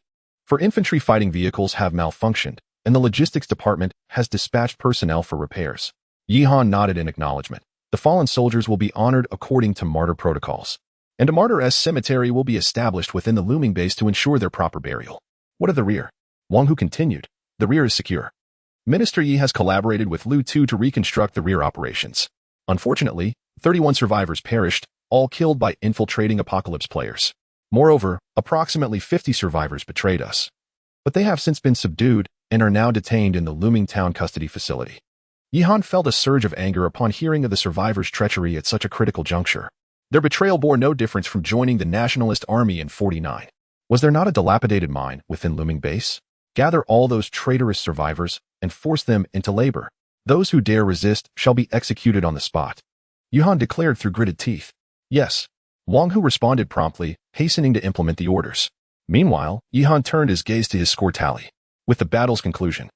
infantry fighting vehicles have malfunctioned, and the logistics department has dispatched personnel for repairs. Yi Han nodded in acknowledgement. The fallen soldiers will be honored according to martyr protocols, and a martyr's cemetery will be established within the looming base to ensure their proper burial. What of the rear? Wang Hu continued. The rear is secure. Minister Yi has collaborated with Lu Tu to reconstruct the rear operations. Unfortunately, 31 survivors perished, all killed by infiltrating Apocalypse players. Moreover, approximately 50 survivors betrayed us. But they have since been subdued and are now detained in the looming town custody facility. Yi Han felt a surge of anger upon hearing of the survivors' treachery at such a critical juncture. Their betrayal bore no difference from joining the Nationalist Army in 49. Was there not a dilapidated mine within looming base? Gather all those traitorous survivors and force them into labor. Those who dare resist shall be executed on the spot. Yi Han declared through gritted teeth. Yes, Wang Hu responded promptly, hastening to implement the orders. Meanwhile, Yihan turned his gaze to his score tally. With the battle's conclusion,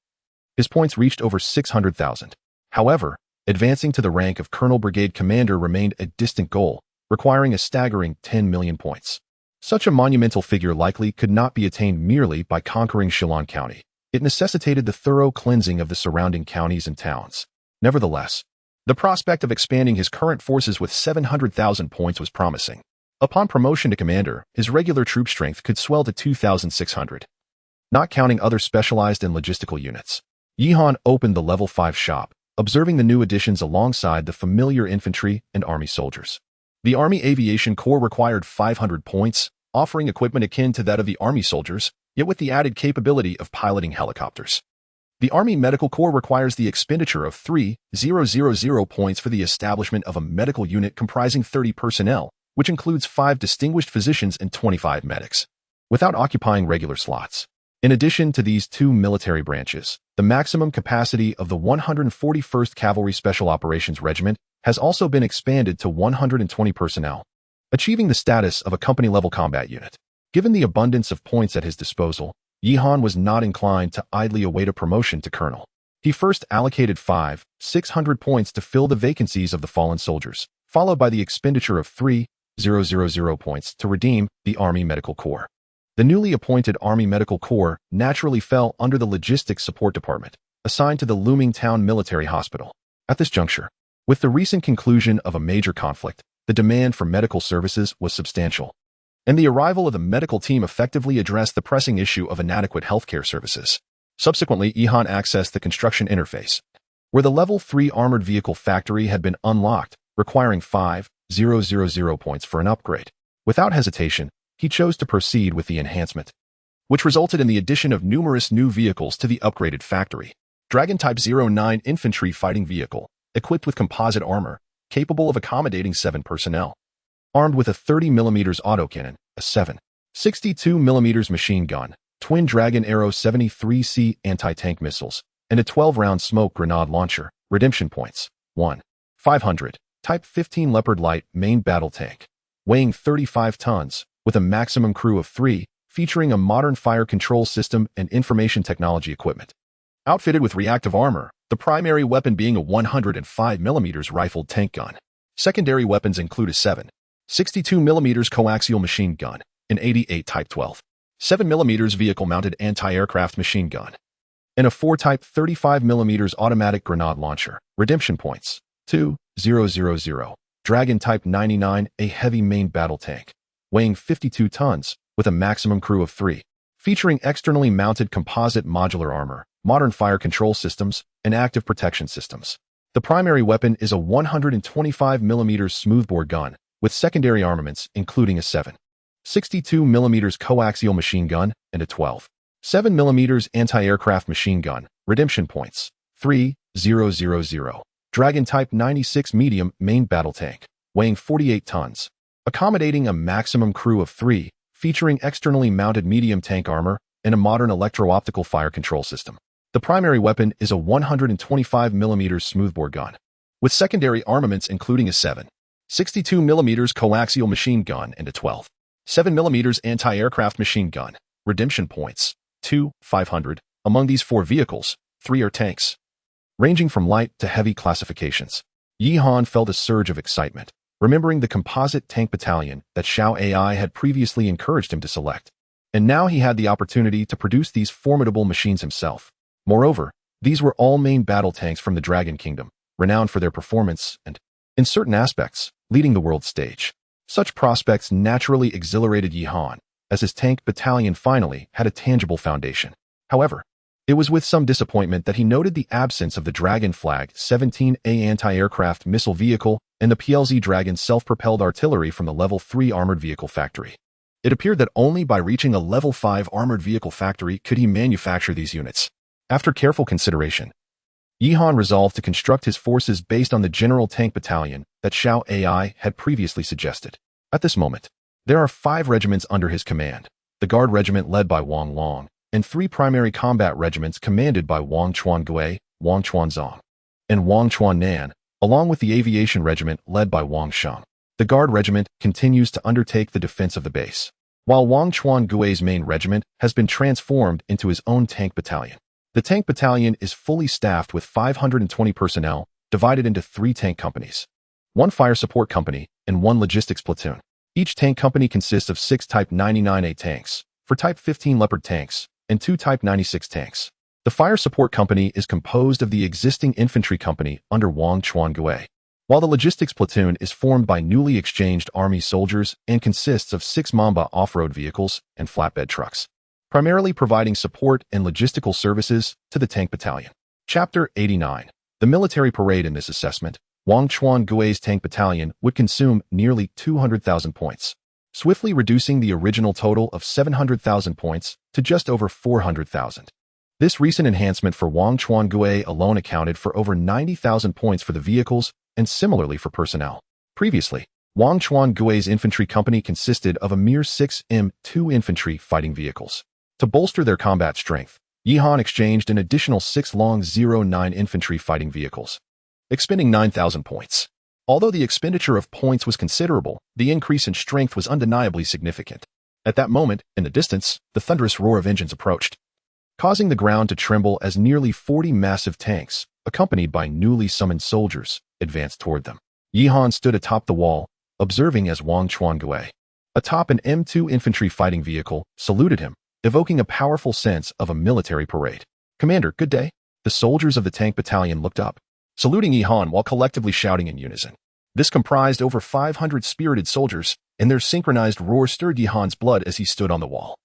his points reached over 600,000. However, advancing to the rank of Colonel Brigade Commander remained a distant goal, requiring a staggering 10 million points. Such a monumental figure likely could not be attained merely by conquering Shillong County. It necessitated the thorough cleansing of the surrounding counties and towns. Nevertheless, the prospect of expanding his current forces with 700,000 points was promising. Upon promotion to commander, his regular troop strength could swell to 2,600. Not counting other specialized and logistical units, Yihan opened the level 5 shop, observing the new additions alongside the familiar infantry and army soldiers. The Army Aviation Corps required 500 points, offering equipment akin to that of the Army soldiers, yet with the added capability of piloting helicopters. The Army Medical Corps requires the expenditure of 3,000 points for the establishment of a medical unit comprising 30 personnel, which includes 5 distinguished physicians and 25 medics, without occupying regular slots. In addition to these two military branches, the maximum capacity of the 141st Cavalry Special Operations Regiment has also been expanded to 120 personnel, achieving the status of a company-level combat unit. Given the abundance of points at his disposal, Yihan was not inclined to idly await a promotion to colonel. He first allocated 600 points to fill the vacancies of the fallen soldiers, followed by the expenditure of 3,000 points to redeem the Army Medical Corps. The newly appointed Army Medical Corps naturally fell under the Logistics Support Department, assigned to the looming town military hospital. At this juncture, with the recent conclusion of a major conflict, the demand for medical services was substantial, and the arrival of the medical team effectively addressed the pressing issue of inadequate healthcare services. Subsequently, Yihan accessed the construction interface, where the Level 3 armored vehicle factory had been unlocked, requiring 5,000 points for an upgrade. Without hesitation, he chose to proceed with the enhancement, which resulted in the addition of numerous new vehicles to the upgraded factory. Dragon Type 09 infantry fighting vehicle, equipped with composite armor, capable of accommodating 7 personnel. Armed with a 30mm autocannon, a 7.62mm machine gun, twin Dragon Arrow 73C anti-tank missiles, and a 12-round smoke grenade launcher. Redemption points: 1. 500. Type 15 Leopard Light main battle tank, weighing 35 tons, with a maximum crew of 3, featuring a modern fire control system and information technology equipment. Outfitted with reactive armor, the primary weapon being a 105mm rifled tank gun. Secondary weapons include a 7.62mm coaxial machine gun, an 88 Type 12, 7mm vehicle-mounted anti-aircraft machine gun, and a 4 Type 35mm automatic grenade launcher. Redemption points: 2,000. Dragon Type 99, a heavy main battle tank, weighing 52 tons, with a maximum crew of 3, featuring externally mounted composite modular armor, modern fire control systems, and active protection systems. The primary weapon is a 125mm smoothbore gun, with secondary armaments including a 7.62mm coaxial machine gun and a 12.7mm anti-aircraft machine gun. Redemption points: 3,000. Dragon Type 96 medium main battle tank, weighing 48 tons, accommodating a maximum crew of 3, featuring externally mounted medium tank armor and a modern electro-optical fire control system. The primary weapon is a 125mm smoothbore gun, with secondary armaments including a 7.62mm coaxial machine gun and a 12.7mm anti-aircraft machine gun. Redemption points: 2,500. Among these 4 vehicles, 3 are tanks, ranging from light to heavy classifications. Yihan felt a surge of excitement, remembering the composite tank battalion that Xiao AI had previously encouraged him to select. And now he had the opportunity to produce these formidable machines himself. Moreover, these were all main battle tanks from the Dragon Kingdom, renowned for their performance and, in certain aspects, leading the world stage. Such prospects naturally exhilarated Yihan, as his tank battalion finally had a tangible foundation. However, it was with some disappointment that he noted the absence of the Dragon Flag 17A anti-aircraft missile vehicle and the PLZ Dragon self-propelled artillery from the Level 3 armored vehicle factory. It appeared that only by reaching a Level 5 armored vehicle factory could he manufacture these units. After careful consideration, Yihan resolved to construct his forces based on the General Tank Battalion that Xiao AI had previously suggested. At this moment, there are 5 regiments under his command: the Guard Regiment led by Wang Long, and 3 primary combat regiments commanded by Wang Chuan Gui, Wang Chuan Zong, and Wang Chuan Nan, along with the Aviation Regiment led by Wang Sheng. the Guard Regiment continues to undertake the defense of the base, while Wang Chuangui's main regiment has been transformed into his own tank battalion. The tank battalion is fully staffed with 520 personnel, divided into 3 tank companies, 1 fire support company, and 1 logistics platoon. Each tank company consists of 6 Type 99A tanks, 4 Type 15 Leopard tanks, and 2 Type 96 tanks. The fire support company is composed of the existing infantry company under Wang Chuangui, while the logistics platoon is formed by newly exchanged army soldiers and consists of 6 Mamba off-road vehicles and flatbed trucks, primarily providing support and logistical services to the tank battalion. Chapter 89. The military parade. In this assessment, Wang Chuangui's tank battalion would consume nearly 200,000 points, swiftly reducing the original total of 700,000 points to just over 400,000. This recent enhancement for Wang Chuangui alone accounted for over 90,000 points for the vehicles and similarly for personnel. Previously, Wang Chuangui's infantry company consisted of a mere 6 M2 infantry fighting vehicles. To bolster their combat strength, Yihan exchanged an additional 6 Long 09 infantry fighting vehicles, expending 9,000 points. Although the expenditure of points was considerable, the increase in strength was undeniably significant. At that moment, in the distance, the thunderous roar of engines approached, causing the ground to tremble as nearly 40 massive tanks, accompanied by newly summoned soldiers, advanced toward them. Yihan stood atop the wall, observing as Wang Chuangui, atop an M2 infantry fighting vehicle, saluted him, evoking a powerful sense of a military parade. "Commander, good day." The soldiers of the tank battalion looked up, saluting Yihan while collectively shouting in unison. This comprised over 500 spirited soldiers, and their synchronized roar stirred Yihan's blood as he stood on the wall.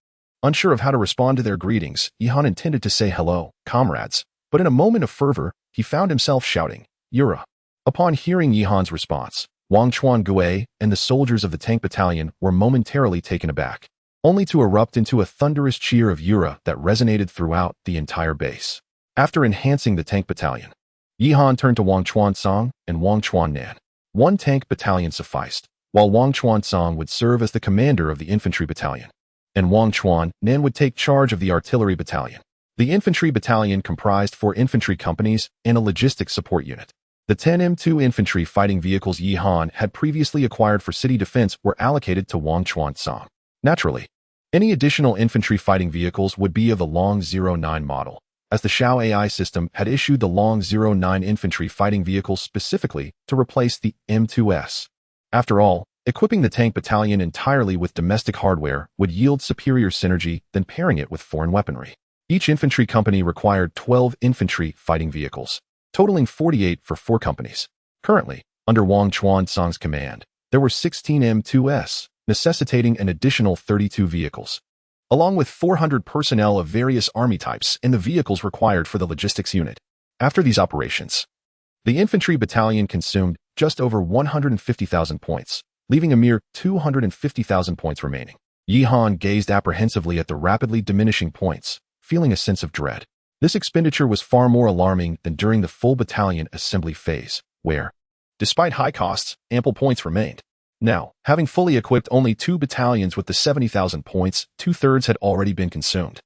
Unsure of how to respond to their greetings, Yihan intended to say hello, comrades, but in a moment of fervor, he found himself shouting, "Yura." Upon hearing Yihan's response, Wang Chuangui and the soldiers of the tank battalion were momentarily taken aback, only to erupt into a thunderous cheer of Yura that resonated throughout the entire base. After enhancing the tank battalion, Yihan turned to Wang Chuansong and Wang Chuannan. 1 tank battalion sufficed, while Wang Chuansong would serve as the commander of the infantry battalion, and Wang Chuannan would take charge of the artillery battalion. The infantry battalion comprised 4 infantry companies and a logistics support unit. The 10 M2 infantry fighting vehicles Yihan had previously acquired for city defense were allocated to Wang Chuansong. Naturally, any additional infantry fighting vehicles would be of the Long 09 model, as the Xiao AI system had issued the Long 09 infantry fighting vehicles specifically to replace the M2S. After all, equipping the tank battalion entirely with domestic hardware would yield superior synergy than pairing it with foreign weaponry. Each infantry company required 12 infantry fighting vehicles, totaling 48 for 4 companies. Currently, under Wang Chuansong's command, there were 16 M2S, necessitating an additional 32 vehicles, along with 400 personnel of various army types and the vehicles required for the logistics unit. After these operations, the infantry battalion consumed just over 150,000 points, leaving a mere 250,000 points remaining. Yihan gazed apprehensively at the rapidly diminishing points, feeling a sense of dread. This expenditure was far more alarming than during the full battalion assembly phase, where, despite high costs, ample points remained. Now, having fully equipped only 2 battalions with the 70,000 points, 2/3 had already been consumed,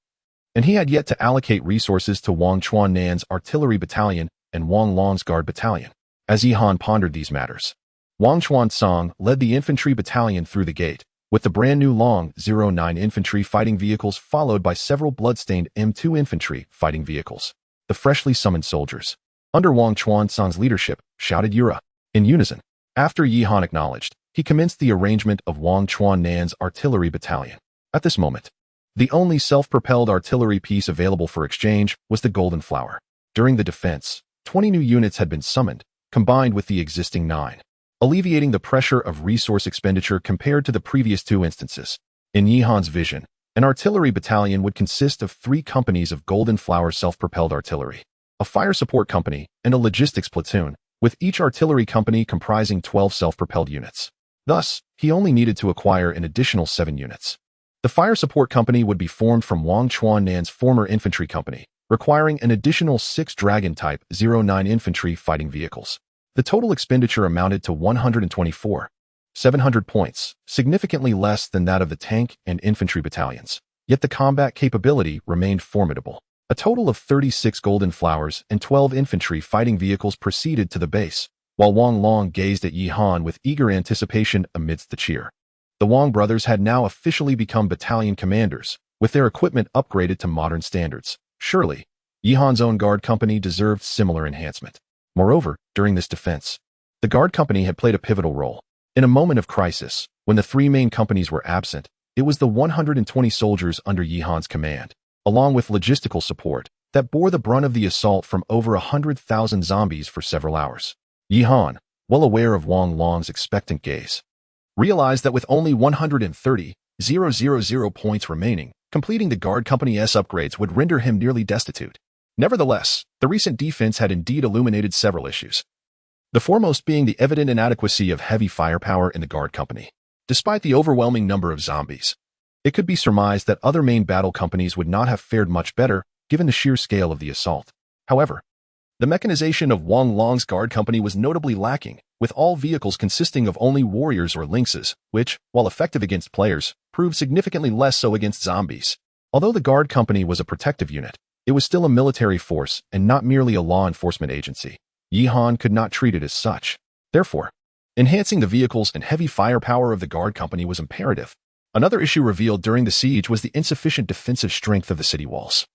and he had yet to allocate resources to Wang Chuannan's artillery battalion and Wang Long's guard battalion. As Yihan pondered these matters, Wang Chuansong led the infantry battalion through the gate, with the brand new Long 09 infantry fighting vehicles followed by several bloodstained M2 infantry fighting vehicles. The freshly summoned soldiers, under Wang Chuansong's leadership, shouted Yura in unison. After Yihan acknowledged, he commenced the arrangement of Wang Chuannan's artillery battalion. At this moment, the only self-propelled artillery piece available for exchange was the Golden Flower. During the defense, 20 new units had been summoned, combined with the existing 9, alleviating the pressure of resource expenditure compared to the previous 2 instances. In Yihan's vision, an artillery battalion would consist of 3 companies of Golden Flower self-propelled artillery, a fire support company, and a logistics platoon, with each artillery company comprising 12 self-propelled units. Thus, he only needed to acquire an additional 7 units. The fire support company would be formed from Wang Chuannan's former infantry company, requiring an additional 6 Dragon-type 09 infantry fighting vehicles. The total expenditure amounted to 124,700 points, significantly less than that of the tank and infantry battalions. Yet the combat capability remained formidable. A total of 36 Golden Flowers and 12 infantry fighting vehicles proceeded to the base, while Wang Long gazed at Yi Han with eager anticipation amidst the cheer. The Wang brothers had now officially become battalion commanders, with their equipment upgraded to modern standards. Surely, Yi Han's own guard company deserved similar enhancement. Moreover, during this defense, the guard company had played a pivotal role. In a moment of crisis, when the three main companies were absent, it was the 120 soldiers under Yi Han's command, along with logistical support, that bore the brunt of the assault from over 100,000 zombies for several hours. Yi Han, well aware of Wang Long's expectant gaze, realized that with only 130,000 points remaining, completing the guard company's upgrades would render him nearly destitute. Nevertheless, the recent defense had indeed illuminated several issues. The foremost being the evident inadequacy of heavy firepower in the guard company. Despite the overwhelming number of zombies, it could be surmised that other main battle companies would not have fared much better given the sheer scale of the assault. However, the mechanization of Wang Long's guard company was notably lacking, with all vehicles consisting of only warriors or lynxes, which, while effective against players, proved significantly less so against zombies. Although the guard company was a protective unit, it was still a military force and not merely a law enforcement agency. Yi Han could not treat it as such. Therefore, enhancing the vehicles and heavy firepower of the guard company was imperative. Another issue revealed during the siege was the insufficient defensive strength of the city walls.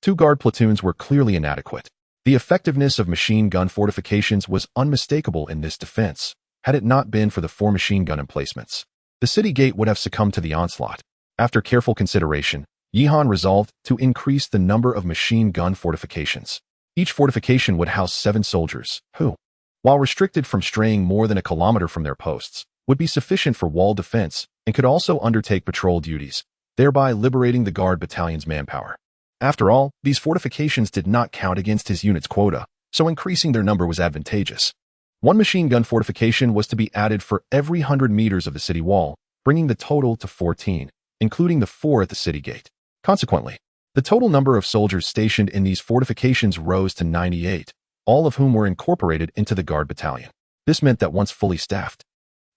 2 guard platoons were clearly inadequate. The effectiveness of machine gun fortifications was unmistakable in this defense. Had it not been for the 4 machine gun emplacements, the city gate would have succumbed to the onslaught. After careful consideration, Yi Han resolved to increase the number of machine gun fortifications. Each fortification would house 7 soldiers, who, while restricted from straying more than a kilometer from their posts, would be sufficient for wall defense and could also undertake patrol duties, thereby liberating the guard battalion's manpower. After all, these fortifications did not count against his unit's quota, so increasing their number was advantageous. 1 machine gun fortification was to be added for every 100 meters of the city wall, bringing the total to 14, including the 4 at the city gate. Consequently, the total number of soldiers stationed in these fortifications rose to 98, all of whom were incorporated into the guard battalion. This meant that once fully staffed,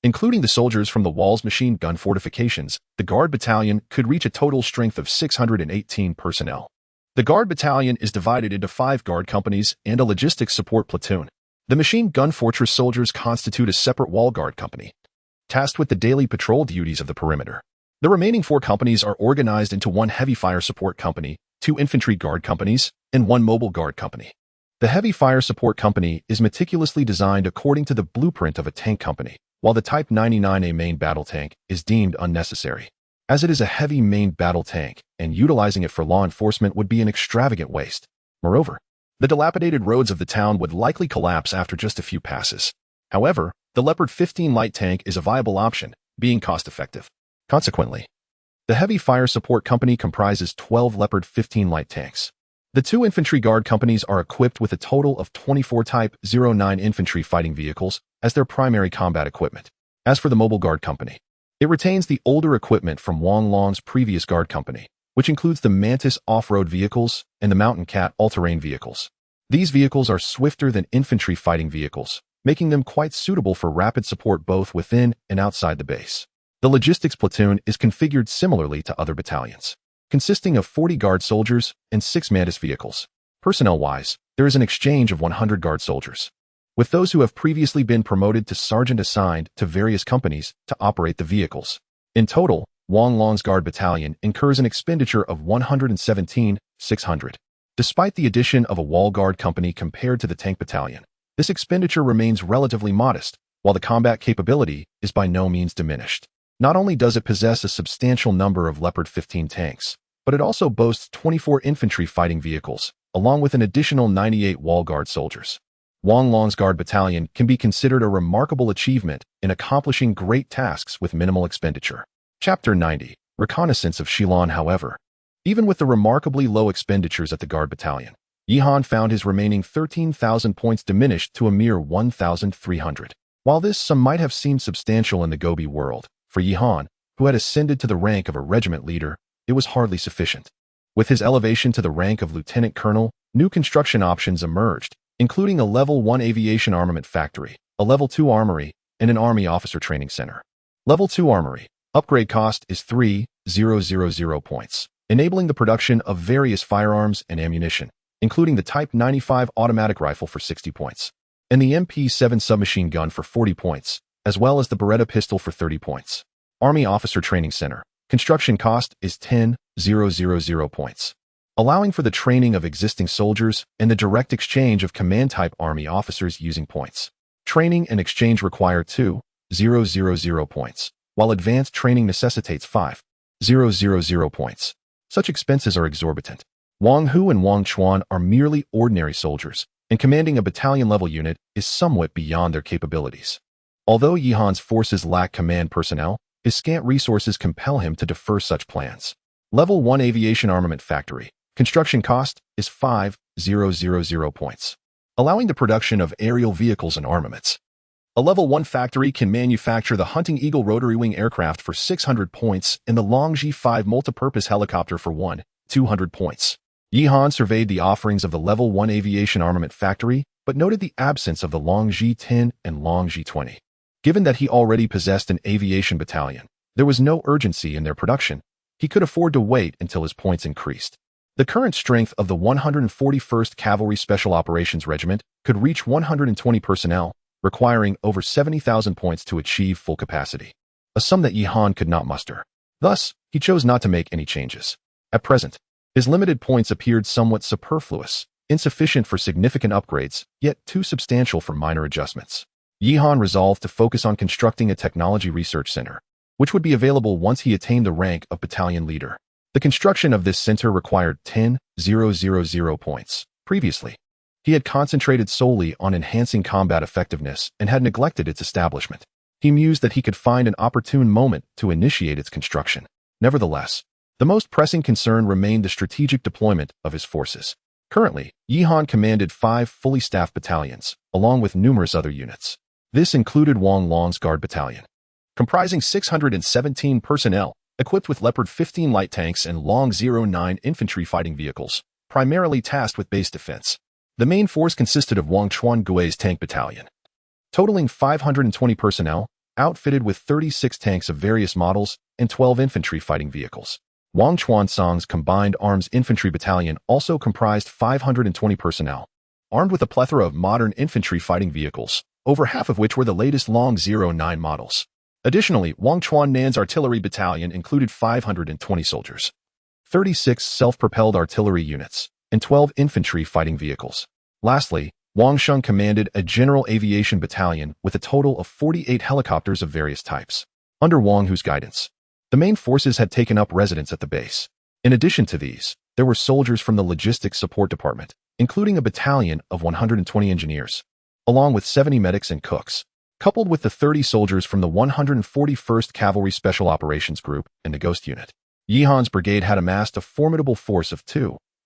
including the soldiers from the wall's machine gun fortifications, the guard battalion could reach a total strength of 618 personnel. The guard battalion is divided into 5 guard companies and a logistics support platoon. The machine gun fortress soldiers constitute a separate wall guard company, tasked with the daily patrol duties of the perimeter. The remaining 4 companies are organized into 1 heavy fire support company, 2 infantry guard companies, and 1 mobile guard company. The heavy fire support company is meticulously designed according to the blueprint of a tank company, while the Type 99A main battle tank is deemed unnecessary, as it is a heavy main battle tank, and utilizing it for law enforcement would be an extravagant waste. Moreover, the dilapidated roads of the town would likely collapse after just a few passes. However, the Leopard 15 light tank is a viable option, being cost-effective. Consequently, the heavy fire support company comprises 12 Leopard 15 light tanks. The 2 infantry guard companies are equipped with a total of 24 Type 09 infantry fighting vehicles as their primary combat equipment. As for the mobile guard company, it retains the older equipment from Wang Long's previous guard company, which includes the Mantis off-road vehicles and the Mountain Cat all-terrain vehicles. These vehicles are swifter than infantry fighting vehicles, making them quite suitable for rapid support both within and outside the base. The logistics platoon is configured similarly to other battalions, consisting of 40 guard soldiers and 6 Mantis vehicles. Personnel-wise, there is an exchange of 100 guard soldiers, with those who have previously been promoted to sergeant assigned to various companies to operate the vehicles. In total, Wang Long's guard battalion incurs an expenditure of 117,600. Despite the addition of a wall guard company compared to the tank battalion, this expenditure remains relatively modest, while the combat capability is by no means diminished. Not only does it possess a substantial number of Leopard 15 tanks, but it also boasts 24 infantry fighting vehicles, along with an additional 98 wall guard soldiers. Wang Long's guard battalion can be considered a remarkable achievement in accomplishing great tasks with minimal expenditure. Chapter 90. Reconnaissance of Shilon. However, even with the remarkably low expenditures at the guard battalion, Yi Han found his remaining 13,000 points diminished to a mere 1,300. While this sum might have seemed substantial in the Gobi world, for Yi Han, who had ascended to the rank of a regiment leader, it was hardly sufficient. With his elevation to the rank of lieutenant colonel, new construction options emerged, including a Level 1 aviation armament factory, a Level 2 armory, and an Army officer training center. Level 2 armory. Upgrade cost is 3,000 points, enabling the production of various firearms and ammunition, including the Type 95 automatic rifle for 60 points. and the MP-7 submachine gun for 40 points, as well as the Beretta pistol for 30 points. Army Officer Training Center. Construction cost is 10,000 points, allowing for the training of existing soldiers and the direct exchange of command-type Army officers using points. Training and exchange require 2,000 points, while advanced training necessitates 5,000 points. Such expenses are exorbitant. Wang Hu and Wang Chuan are merely ordinary soldiers, and commanding a battalion-level unit is somewhat beyond their capabilities. Although Yi Han's forces lack command personnel, his scant resources compel him to defer such plans. Level 1 Aviation Armament Factory. Construction cost is 5,000 points, allowing the production of aerial vehicles and armaments. A Level 1 factory can manufacture the Hunting Eagle rotary wing aircraft for 600 points and the Longji 5 multipurpose helicopter for 200 points. Yi Han surveyed the offerings of the Level 1 Aviation Armament Factory, but noted the absence of the Longji 10 and Longji 20. Given that he already possessed an aviation battalion, there was no urgency in their production. He could afford to wait until his points increased. The current strength of the 141st Cavalry Special Operations Regiment could reach 120 personnel, requiring over 70,000 points to achieve full capacity, a sum that Yi Han could not muster. Thus, he chose not to make any changes. At present, his limited points appeared somewhat superfluous, insufficient for significant upgrades, yet too substantial for minor adjustments. Yi Han resolved to focus on constructing a technology research center, which would be available once he attained the rank of battalion leader. The construction of this center required 10,000 points. Previously, he had concentrated solely on enhancing combat effectiveness and had neglected its establishment. He mused that he could find an opportune moment to initiate its construction. Nevertheless, the most pressing concern remained the strategic deployment of his forces. Currently, Yi Han commanded 5 fully staffed battalions, along with numerous other units. This included Wang Long's Guard Battalion, comprising 617 personnel, equipped with Leopard 15 light tanks and Long 09 infantry fighting vehicles, primarily tasked with base defense. The main force consisted of Wang Chuan Gui's tank battalion, totaling 520 personnel, outfitted with 36 tanks of various models and 12 infantry fighting vehicles. Wang Chuan Song's combined arms infantry battalion also comprised 520 personnel, armed with a plethora of modern infantry fighting vehicles, over half of which were the latest Long 09 models. Additionally, Wang Chuan Nan's artillery battalion included 520 soldiers, 36 self-propelled artillery units, and 12 infantry fighting vehicles. Lastly, Wang Sheng commanded a general aviation battalion with a total of 48 helicopters of various types. Under Wang Hu's guidance, the main forces had taken up residence at the base. In addition to these, there were soldiers from the Logistics Support Department, including a battalion of 120 engineers, along with 70 medics and cooks, coupled with the 30 soldiers from the 141st Cavalry Special Operations Group and the Ghost Unit. Yi Han's brigade had amassed a formidable force of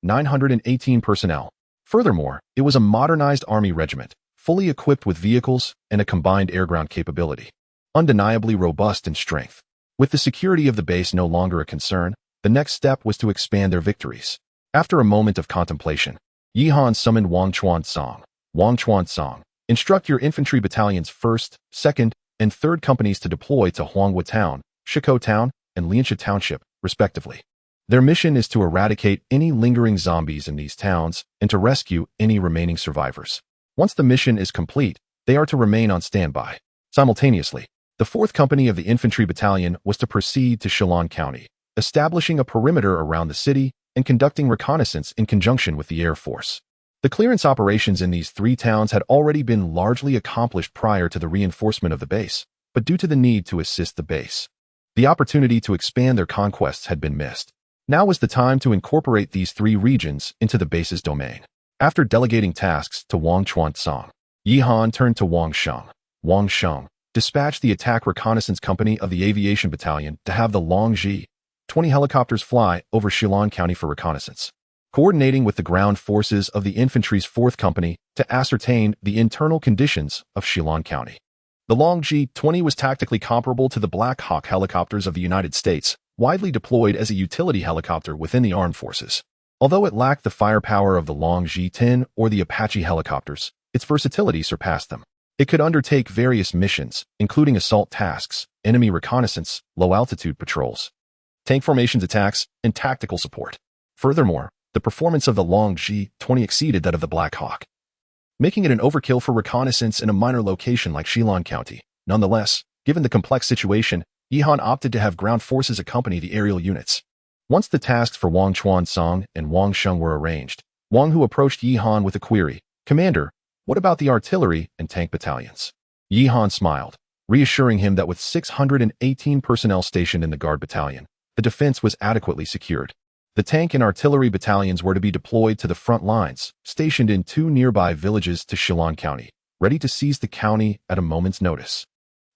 918 personnel. Furthermore, it was a modernized army regiment, fully equipped with vehicles and a combined air-ground capability, undeniably robust in strength. With the security of the base no longer a concern, the next step was to expand their victories. After a moment of contemplation, Yi Han summoned Wang Chuan Song. Wang Chuan Song, instruct your infantry battalions 1st, 2nd, and 3rd companies to deploy to Huanghua Town, Shikou Town, and Liansha Township, respectively. Their mission is to eradicate any lingering zombies in these towns and to rescue any remaining survivors. Once the mission is complete, they are to remain on standby. Simultaneously, the 4th Company of the Infantry Battalion was to proceed to Shilan County, establishing a perimeter around the city and conducting reconnaissance in conjunction with the Air Force. The clearance operations in these 3 towns had already been largely accomplished prior to the reinforcement of the base, but due to the need to assist the base, the opportunity to expand their conquests had been missed. Now was the time to incorporate these 3 regions into the base's domain. After delegating tasks to Wang Chuan Song, Yi Han turned to Wang Sheng. Wang Sheng dispatched the Attack Reconnaissance Company of the Aviation Battalion to have the Longji 20 helicopters fly over Shilan County for reconnaissance, coordinating with the ground forces of the infantry's 4th Company to ascertain the internal conditions of Shilan County. The Longji 20 was tactically comparable to the Black Hawk helicopters of the United States, widely deployed as a utility helicopter within the armed forces. Although it lacked the firepower of the Longji 10 or the Apache helicopters, its versatility surpassed them. It could undertake various missions, including assault tasks, enemy reconnaissance, low-altitude patrols, tank formations attacks, and tactical support. Furthermore, the performance of the Longji 20 exceeded that of the Black Hawk. making it an overkill for reconnaissance in a minor location like Shilan County. Nonetheless, given the complex situation, Yihan opted to have ground forces accompany the aerial units. Once the tasks for Wang Chuansong and Wang Sheng were arranged, Wang Hu approached Yihan with a query. "Commander, what about the artillery and tank battalions?" Yihan smiled, reassuring him that with 618 personnel stationed in the guard battalion, the defense was adequately secured. The tank and artillery battalions were to be deployed to the front lines, stationed in 2 nearby villages to Shilan County, ready to seize the county at a moment's notice.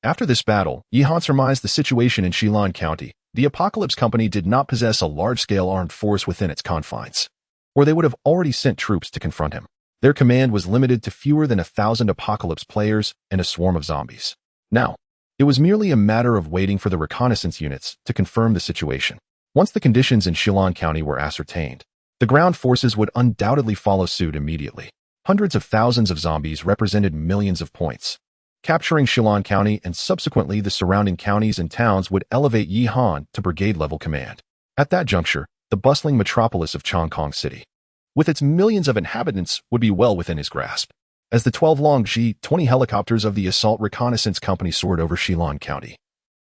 After this battle, Yihan surmised the situation in Shilan County. The Apocalypse Company did not possess a large-scale armed force within its confines, or they would have already sent troops to confront him. Their command was limited to fewer than 1,000 Apocalypse players and a swarm of zombies. Now, it was merely a matter of waiting for the reconnaissance units to confirm the situation. Once the conditions in Shilan County were ascertained, the ground forces would undoubtedly follow suit immediately. Hundreds of thousands of zombies represented millions of points. Capturing Shilan County and subsequently the surrounding counties and towns would elevate Yihan to brigade-level command. At that juncture, the bustling metropolis of Chongqing City, with its millions of inhabitants, would be well within his grasp. As the 12 long G-20 helicopters of the Assault Reconnaissance Company soared over Shilan County,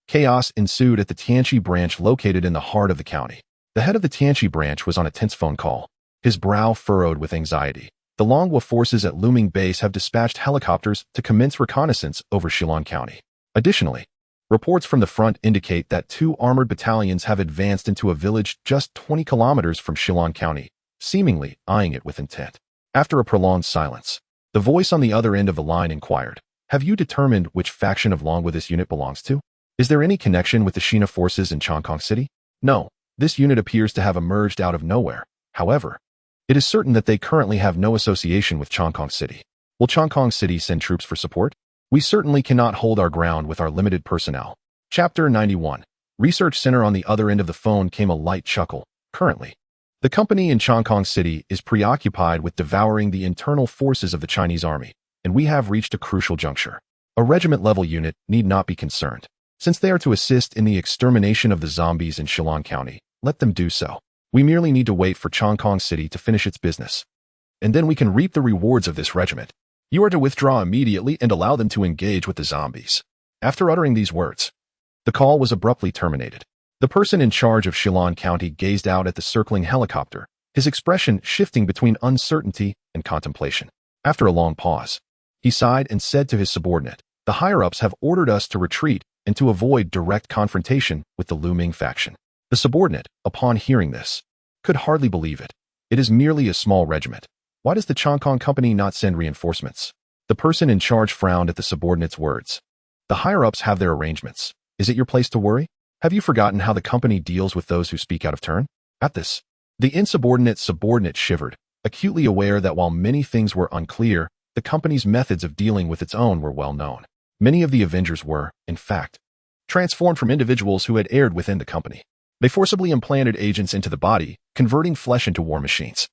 chaos ensued at the Tianqi branch located in the heart of the county. The head of the Tianqi branch was on a tense phone call, his brow furrowed with anxiety. The Longhua forces at Luming Base have dispatched helicopters to commence reconnaissance over Shilan County. Additionally, reports from the front indicate that 2 armored battalions have advanced into a village just 20 kilometers from Shilan County, seemingly eyeing it with intent. After a prolonged silence, the voice on the other end of the line inquired, "Have you determined which faction of Longhua this unit belongs to? Is there any connection with the Shina forces in Chongqing City?" "No, this unit appears to have emerged out of nowhere. However, it is certain that they currently have no association with Chongqing City. Will Chongqing City send troops for support? We certainly cannot hold our ground with our limited personnel." Chapter 91. Research Center. On the other end of the phone came a light chuckle. "Currently, the company in Chongqing City is preoccupied with devouring the internal forces of the Chinese army, and we have reached a crucial juncture. A regiment-level unit need not be concerned. Since they are to assist in the extermination of the zombies in Shilan County, let them do so. We merely need to wait for Chongqing City to finish its business, and then we can reap the rewards of this regiment. You are to withdraw immediately and allow them to engage with the zombies." After uttering these words, the call was abruptly terminated. The person in charge of Shilan County gazed out at the circling helicopter, his expression shifting between uncertainty and contemplation. After a long pause, he sighed and said to his subordinate, "The higher-ups have ordered us to retreat and to avoid direct confrontation with the Luming faction." The subordinate, upon hearing this, could hardly believe it. "It is merely a small regiment. Why does the Chongqing Company not send reinforcements?" The person in charge frowned at the subordinate's words. "The higher-ups have their arrangements. Is it your place to worry? Have you forgotten how the company deals with those who speak out of turn?" At this, the insubordinate subordinate shivered, acutely aware that while many things were unclear, the company's methods of dealing with its own were well known. Many of the Avengers were, in fact, transformed from individuals who had erred within the company. They forcibly implanted agents into the body, converting flesh into war machines,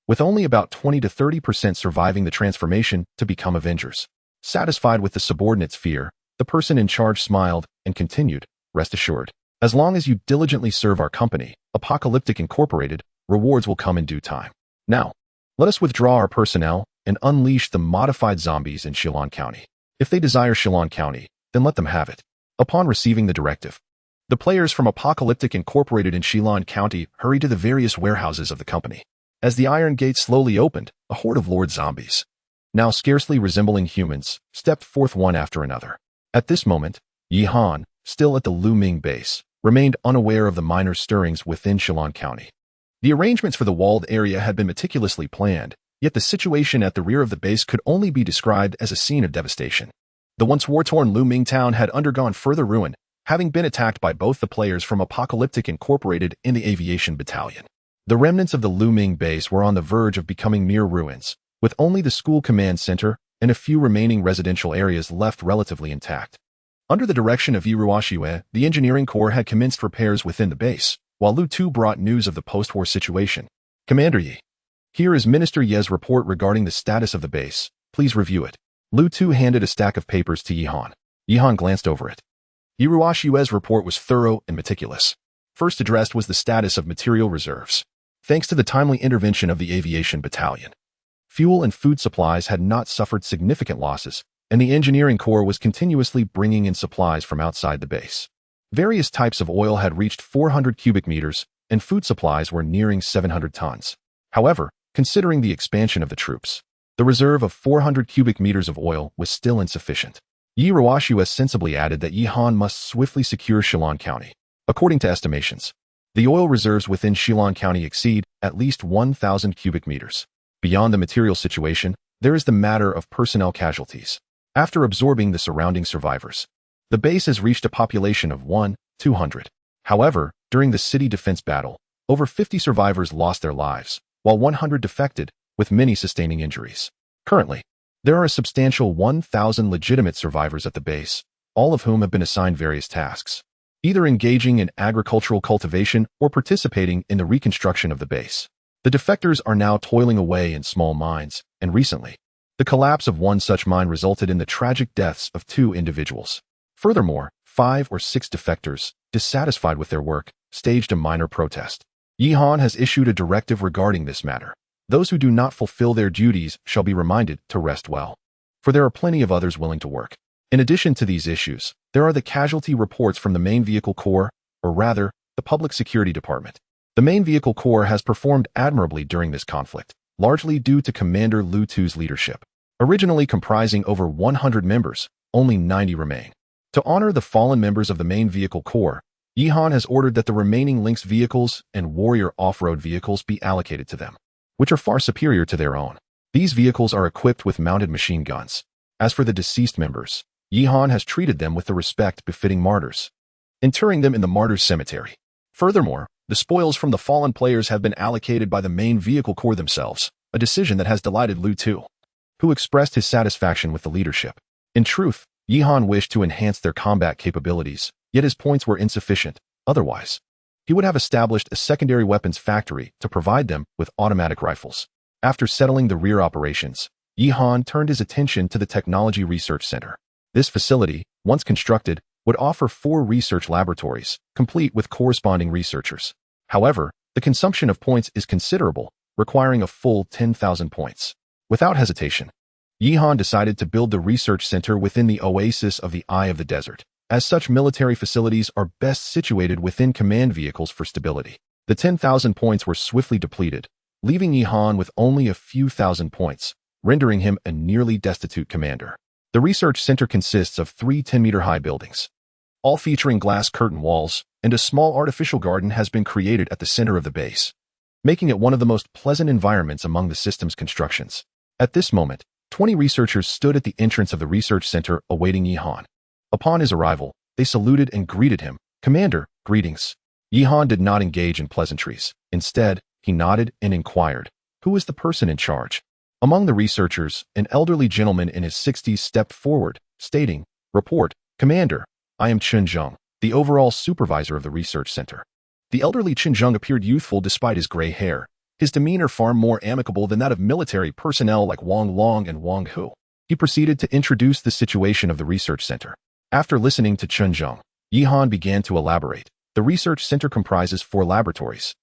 with only about 20 to 30% surviving the transformation to become Avengers. Satisfied with the subordinate's fear, the person in charge smiled and continued, "Rest assured, as long as you diligently serve our company, Apocalyptic Incorporated, rewards will come in due time. Now, let us withdraw our personnel and unleash the modified zombies in Shilan County. If they desire Shilan County, then let them have it." Upon receiving the directive, the players from Apocalyptic Incorporated in Shilan County hurried to the various warehouses of the company. As the iron gate slowly opened, a horde of Lord Zombies, now scarcely resembling humans, stepped forth one after another. At this moment, Yihan, still at the Luming base, remained unaware of the minor stirrings within Shilan County. The arrangements for the walled area had been meticulously planned, yet the situation at the rear of the base could only be described as a scene of devastation. The once war-torn Luming town had undergone further ruin, having been attacked by both the players from Apocalyptic Incorporated and the Aviation Battalion. The remnants of the Luming base were on the verge of becoming mere ruins, with only the school command center and a few remaining residential areas left relatively intact. Under the direction of Yiruashiwe, the engineering corps had commenced repairs within the base, while Lu Tu brought news of the post-war situation. "Commander Yi, here is Minister Ye's report regarding the status of the base. Please review it." Lu Tu handed a stack of papers to Yihan. Yihan glanced over it. Yiruashiwe's report was thorough and meticulous. First addressed was the status of material reserves. Thanks to the timely intervention of the Aviation Battalion, Fuel and food supplies had not suffered significant losses, and the engineering corps was continuously bringing in supplies from outside the base. Various types of oil had reached 400 cubic meters, and food supplies were nearing 700 tons. However, considering the expansion of the troops, the reserve of 400 cubic meters of oil was still insufficient. Yi Ruoxu sensibly added that Yihan must swiftly secure Shilin County. According to estimations, the oil reserves within Shilin County exceed at least 1,000 cubic meters. Beyond the material situation, there is the matter of personnel casualties. After absorbing the surrounding survivors, the base has reached a population of 200. However, during the city defense battle, over 50 survivors lost their lives, while 100 defected, with many sustaining injuries. Currently, there are a substantial 1,000 legitimate survivors at the base, all of whom have been assigned various tasks, either engaging in agricultural cultivation or participating in the reconstruction of the base. The defectors are now toiling away in small mines, and recently, the collapse of one such mine resulted in the tragic deaths of 2 individuals. Furthermore, 5 or 6 defectors, dissatisfied with their work, staged a minor protest. Yihan has issued a directive regarding this matter. Those who do not fulfill their duties shall be reminded to rest well, for there are plenty of others willing to work. In addition to these issues, there are the casualty reports from the Main Vehicle Corps, or rather, the Public Security Department. The Main Vehicle Corps has performed admirably during this conflict, largely due to Commander Lu Tu's leadership. Originally comprising over 100 members, only 90 remain. To honor the fallen members of the Main Vehicle Corps, Yihan has ordered that the remaining Lynx vehicles and Warrior off-road vehicles be allocated to them, which are far superior to their own. These vehicles are equipped with mounted machine guns. As for the deceased members, Yihan has treated them with the respect befitting martyrs, interring them in the martyrs' cemetery. Furthermore, the spoils from the fallen players have been allocated by the Main Vehicle Corps themselves, a decision that has delighted Lu Tu, who expressed his satisfaction with the leadership. In truth, Yihan wished to enhance their combat capabilities, yet his points were insufficient. Otherwise, he would have established a secondary weapons factory to provide them with automatic rifles. After settling the rear operations, Yihan turned his attention to the Technology Research Center. This facility, once constructed, would offer 4 research laboratories, complete with corresponding researchers. However, the consumption of points is considerable, requiring a full 10,000 points. Without hesitation, Yihan decided to build the research center within the oasis of the Eye of the Desert, as such military facilities are best situated within command vehicles for stability. The 10,000 points were swiftly depleted, leaving Yihan with only a few thousand points, rendering him a nearly destitute commander. The research center consists of 3 10-meter-high buildings, all featuring glass curtain walls, and a small artificial garden has been created at the center of the base, making it one of the most pleasant environments among the system's constructions. At this moment, 20 researchers stood at the entrance of the research center awaiting Yihan. Upon his arrival, they saluted and greeted him. "Commander, greetings." Yihan did not engage in pleasantries. Instead, he nodded and inquired, "Who is the person in charge?" Among the researchers, an elderly gentleman in his 60s stepped forward, stating, "Report, Commander, I am Chen Zheng, the overall supervisor of the research center." The elderly Chen Zheng appeared youthful despite his gray hair, his demeanor far more amicable than that of military personnel like Wang Long and Wang Hu. He proceeded to introduce the situation of the research center. After listening to Chen Zheng, Yihan began to elaborate. The research center comprises 4 laboratories,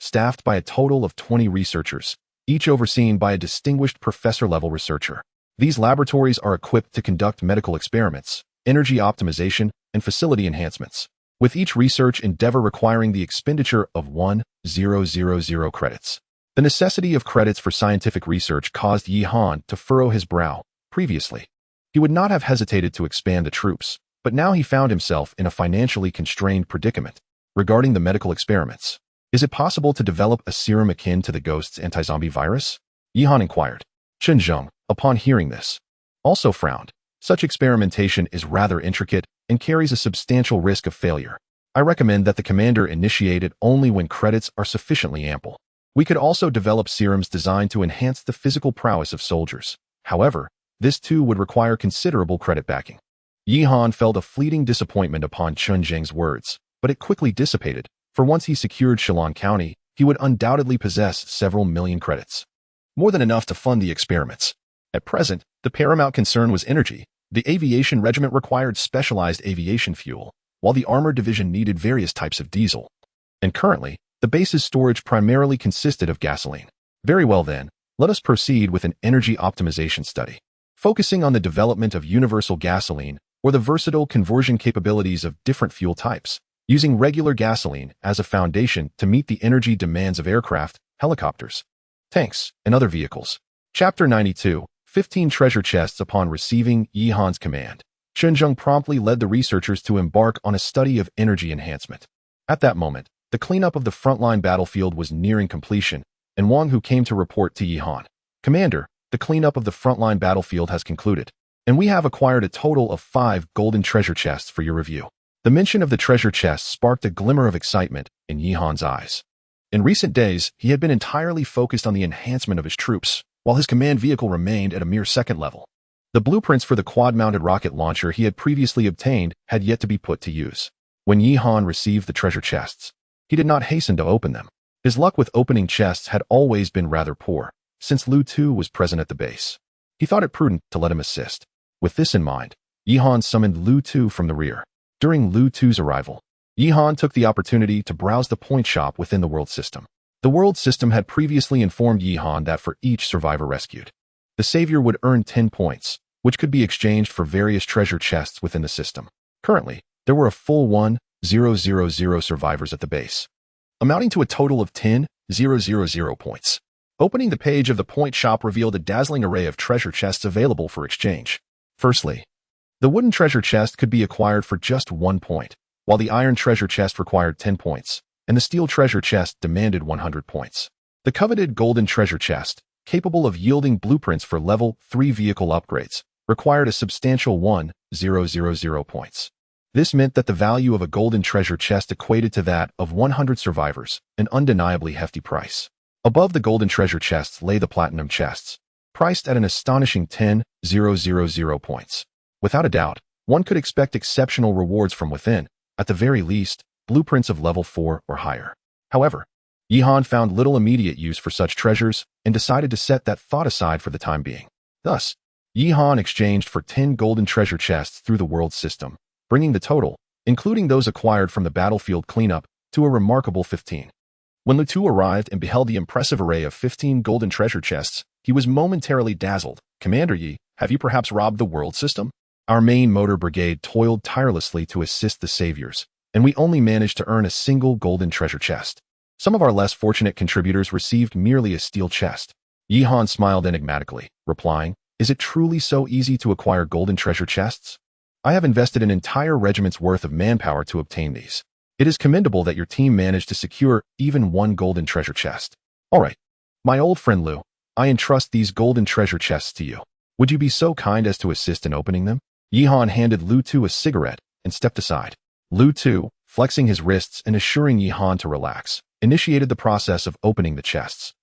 staffed by a total of 20 researchers, each overseen by a distinguished professor-level researcher. These laboratories are equipped to conduct medical experiments, energy optimization, and facility enhancements, with each research endeavor requiring the expenditure of 1,000 credits. The necessity of credits for scientific research caused Yihan to furrow his brow. Previously, he would not have hesitated to expand the troops, but now he found himself in a financially constrained predicament. Regarding the medical experiments, is it possible to develop a serum akin to the Ghost's anti-zombie virus? Yihan inquired. Chen Zheng, upon hearing this, also frowned. Such experimentation is rather intricate and carries a substantial risk of failure. I recommend that the commander initiate it only when credits are sufficiently ample. We could also develop serums designed to enhance the physical prowess of soldiers. However, this too would require considerable credit backing. Yihan felt a fleeting disappointment upon Chen Zheng's words, but it quickly dissipated, for once he secured Shilin County, he would undoubtedly possess several million credits, more than enough to fund the experiments. At present, the paramount concern was energy. The aviation regiment required specialized aviation fuel, while the armored division needed various types of diesel. And currently, the base's storage primarily consisted of gasoline. Very well then, Let us proceed with an energy optimization study, focusing on the development of universal gasoline or the versatile conversion capabilities of different fuel types, using regular gasoline as a foundation to meet the energy demands of aircraft, helicopters, tanks, and other vehicles. Chapter 92, 15 Treasure Chests. Upon receiving Yi Han's command, Shenzheng promptly led the researchers to embark on a study of energy enhancement. At that moment, the cleanup of the frontline battlefield was nearing completion, and Wang Hu came to report to Yi Han, "Commander, the cleanup of the frontline battlefield has concluded, and we have acquired a total of 5 golden treasure chests for your review." The mention of the treasure chests sparked a glimmer of excitement in Yi Han's eyes. In recent days, he had been entirely focused on the enhancement of his troops, while his command vehicle remained at a mere second level. The blueprints for the quad-mounted rocket launcher he had previously obtained had yet to be put to use. When Yi Han received the treasure chests, he did not hasten to open them. His luck with opening chests had always been rather poor, since Lu Tu was present at the base. He thought it prudent to let him assist. With this in mind, Yi Han summoned Lu Tu from the rear. During Lu Tu's arrival, Yi Han took the opportunity to browse the point shop within the world system. The world system had previously informed Yi Han that for each survivor rescued, the savior would earn 10 points, which could be exchanged for various treasure chests within the system. Currently, there were a full 1,000 survivors at the base, amounting to a total of 10,000 points. Opening the page of the point shop revealed a dazzling array of treasure chests available for exchange. Firstly, the wooden treasure chest could be acquired for just 1 point, while the iron treasure chest required 10 points, and the steel treasure chest demanded 100 points. The coveted golden treasure chest, capable of yielding blueprints for level 3 vehicle upgrades, required a substantial 1,000 points. This meant that the value of a golden treasure chest equated to that of 100 survivors, an undeniably hefty price. Above the golden treasure chests lay the platinum chests, priced at an astonishing 10,000 points. Without a doubt, one could expect exceptional rewards from within, at the very least, blueprints of level 4 or higher. However, Yi Han found little immediate use for such treasures and decided to set that thought aside for the time being. Thus, Yi Han exchanged for 10 golden treasure chests through the world system, bringing the total, including those acquired from the battlefield cleanup, to a remarkable 15. When Lu Tu arrived and beheld the impressive array of 15 golden treasure chests, he was momentarily dazzled. "Commander Yi, have you perhaps robbed the world system? Our main motor brigade toiled tirelessly to assist the saviors, and we only managed to earn a single golden treasure chest. Some of our less fortunate contributors received merely a steel chest." Yi Han smiled enigmatically, replying, "Is it truly so easy to acquire golden treasure chests? I have invested an entire regiment's worth of manpower to obtain these. It is commendable that your team managed to secure even 1 golden treasure chest. All right, my old friend Lu, I entrust these golden treasure chests to you. Would you be so kind as to assist in opening them?" Yi Han handed Lu Tu a cigarette and stepped aside. Lu Tu, flexing his wrists and assuring Yi Han to relax, initiated the process of opening the chests.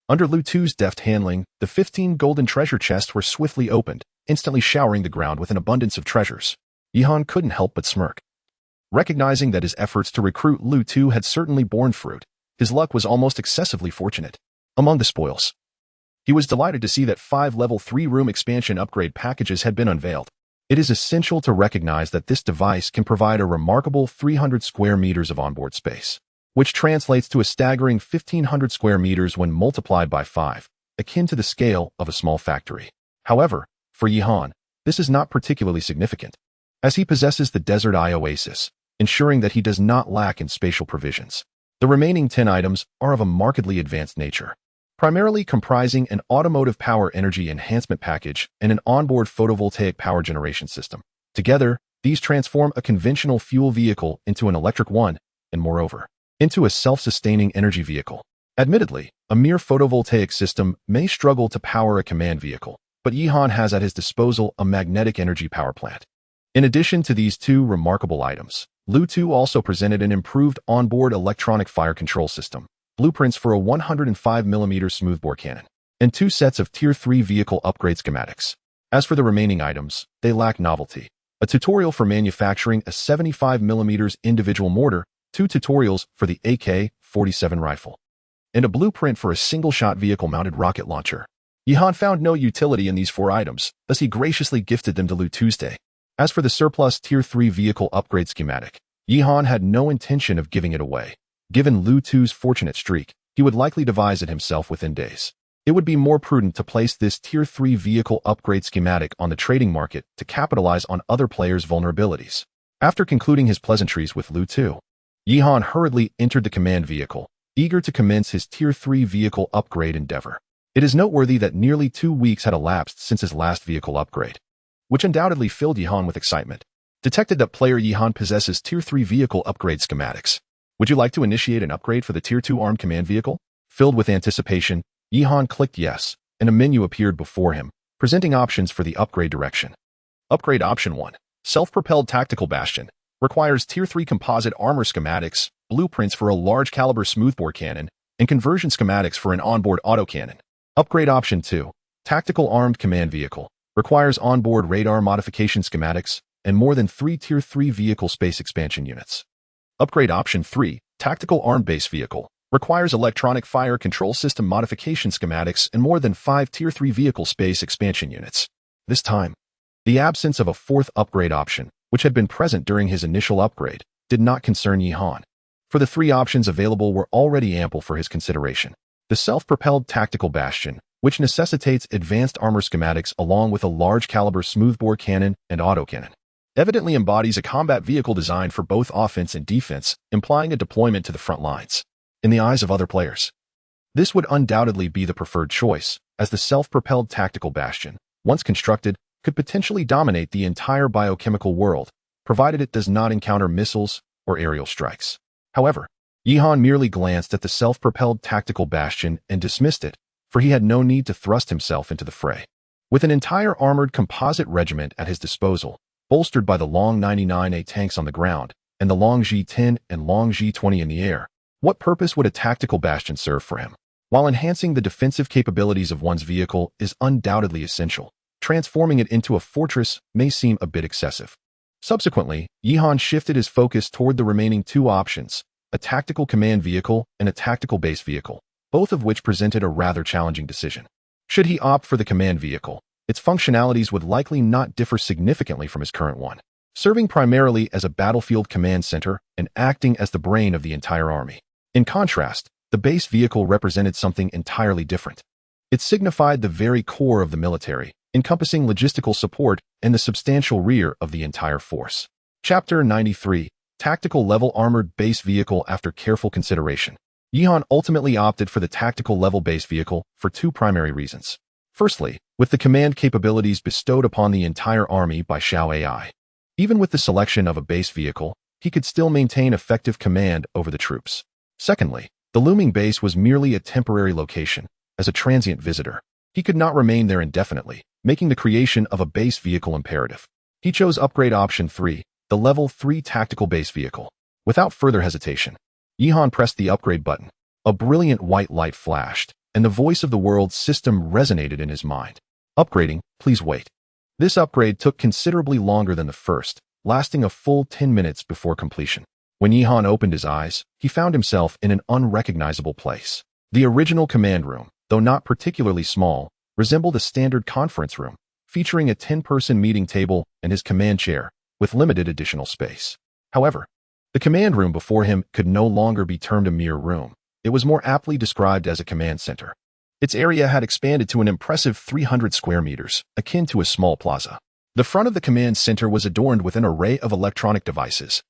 Under Lu Tu's deft handling, the 15 golden treasure chests were swiftly opened, instantly showering the ground with an abundance of treasures. Yi Han couldn't help but smirk. Recognizing that his efforts to recruit Lu Tu had certainly borne fruit, his luck was almost excessively fortunate. Among the spoils, he was delighted to see that 5 level 3 room expansion upgrade packages had been unveiled. It is essential to recognize that this device can provide a remarkable 300 square meters of onboard space, which translates to a staggering 1,500 square meters when multiplied by 5, akin to the scale of a small factory. However, for Yi Han, this is not particularly significant, as he possesses the Desert Eye Oasis, ensuring that he does not lack in spatial provisions. The remaining 10 items are of a markedly advanced nature, primarily comprising an automotive power energy enhancement package and an onboard photovoltaic power generation system. Together, these transform a conventional fuel vehicle into an electric one, and moreover, into a self-sustaining energy vehicle. Admittedly, a mere photovoltaic system may struggle to power a command vehicle, but Yi Han has at his disposal a magnetic energy power plant. In addition to these 2 remarkable items, Lu Tu also presented an improved onboard electronic fire control system, blueprints for a 105mm smoothbore cannon, and 2 sets of Tier 3 vehicle upgrade schematics. As for the remaining items, they lack novelty. A tutorial for manufacturing a 75mm individual mortar, 2 tutorials for the AK-47 rifle, and a blueprint for a single-shot vehicle-mounted rocket launcher. Yi Han found no utility in these 4 items, thus he graciously gifted them to Lu Tuesday. As for the surplus Tier 3 vehicle upgrade schematic, Yi Han had no intention of giving it away. Given Lu Tu's fortunate streak, he would likely devise it himself within days. It would be more prudent to place this Tier 3 vehicle upgrade schematic on the trading market to capitalize on other players' vulnerabilities. After concluding his pleasantries with Lu Tu, Yihan hurriedly entered the command vehicle, eager to commence his Tier 3 vehicle upgrade endeavor. It is noteworthy that nearly 2 weeks had elapsed since his last vehicle upgrade, which undoubtedly filled Yihan with excitement. Detected that player Yihan possesses Tier 3 vehicle upgrade schematics. Would you like to initiate an upgrade for the Tier 2 armed command vehicle? Filled with anticipation, Yihan clicked yes, and a menu appeared before him, presenting options for the upgrade direction. Upgrade Option 1. Self-propelled tactical bastion. Requires Tier 3 composite armor schematics, blueprints for a large-caliber smoothbore cannon, and conversion schematics for an onboard autocannon. Upgrade Option 2. Tactical armed command vehicle. Requires onboard radar modification schematics, and more than 3 Tier 3 vehicle space expansion units. Upgrade Option 3. Tactical armed base vehicle. Requires electronic fire control system modification schematics and more than 5 Tier 3 vehicle space expansion units. This time, the absence of a fourth upgrade option, which had been present during his initial upgrade, did not concern Yihan, for the 3 options available were already ample for his consideration. The self-propelled tactical bastion, which necessitates advanced armor schematics along with a large-caliber smoothbore cannon and autocannon, evidently embodies a combat vehicle designed for both offense and defense, implying a deployment to the front lines. In the eyes of other players, this would undoubtedly be the preferred choice, as the self-propelled tactical bastion, once constructed, could potentially dominate the entire biochemical world, provided it does not encounter missiles or aerial strikes. However, Yihan merely glanced at the self-propelled tactical bastion and dismissed it, for he had no need to thrust himself into the fray. With an entire armored composite regiment at his disposal, bolstered by the Long 99A tanks on the ground and the Long G10 and Long G20 in the air, what purpose would a tactical bastion serve for him? While enhancing the defensive capabilities of one's vehicle is undoubtedly essential, transforming it into a fortress may seem a bit excessive. Subsequently, Yihan shifted his focus toward the remaining 2 options, a tactical command vehicle and a tactical base vehicle, both of which presented a rather challenging decision. Should he opt for the command vehicle, its functionalities would likely not differ significantly from his current one, serving primarily as a battlefield command center and acting as the brain of the entire army. In contrast, the base vehicle represented something entirely different. It signified the very core of the military, encompassing logistical support and the substantial rear of the entire force. Chapter 93. Tactical level armored base vehicle. After careful consideration, Yihan ultimately opted for the tactical level base vehicle for 2 primary reasons. Firstly, with the command capabilities bestowed upon the entire army by Xiao AI, even with the selection of a base vehicle, he could still maintain effective command over the troops. Secondly, the looming base was merely a temporary location. As a transient visitor, he could not remain there indefinitely, making the creation of a base vehicle imperative. He chose upgrade option 3, the level 3 tactical base vehicle. Without further hesitation, Yihan pressed the upgrade button. A brilliant white light flashed, and the voice of the world system resonated in his mind. Upgrading, please wait. This upgrade took considerably longer than the first, lasting a full 10 minutes before completion. When Yihan opened his eyes, he found himself in an unrecognizable place. The original command room, though not particularly small, resembled a standard conference room, featuring a 10-person meeting table and his command chair, with limited additional space. However, the command room before him could no longer be termed a mere room. It was more aptly described as a command center. Its area had expanded to an impressive 300 square meters, akin to a small plaza. The front of the command center was adorned with an array of electronic devices,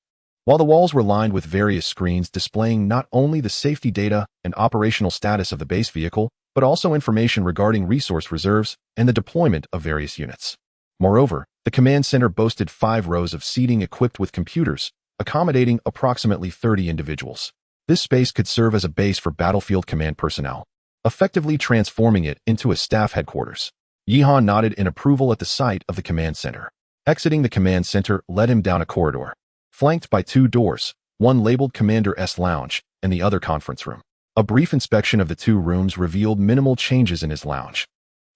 while the walls were lined with various screens displaying not only the safety data and operational status of the base vehicle, but also information regarding resource reserves and the deployment of various units. Moreover, the command center boasted 5 rows of seating equipped with computers, accommodating approximately 30 individuals. This space could serve as a base for battlefield command personnel, effectively transforming it into a staff headquarters. Yihan nodded in approval at the sight of the command center. Exiting the command center led him down a corridor, flanked by 2 doors, one labeled Commander S Lounge and the other conference room. A brief inspection of the 2 rooms revealed minimal changes in his lounge.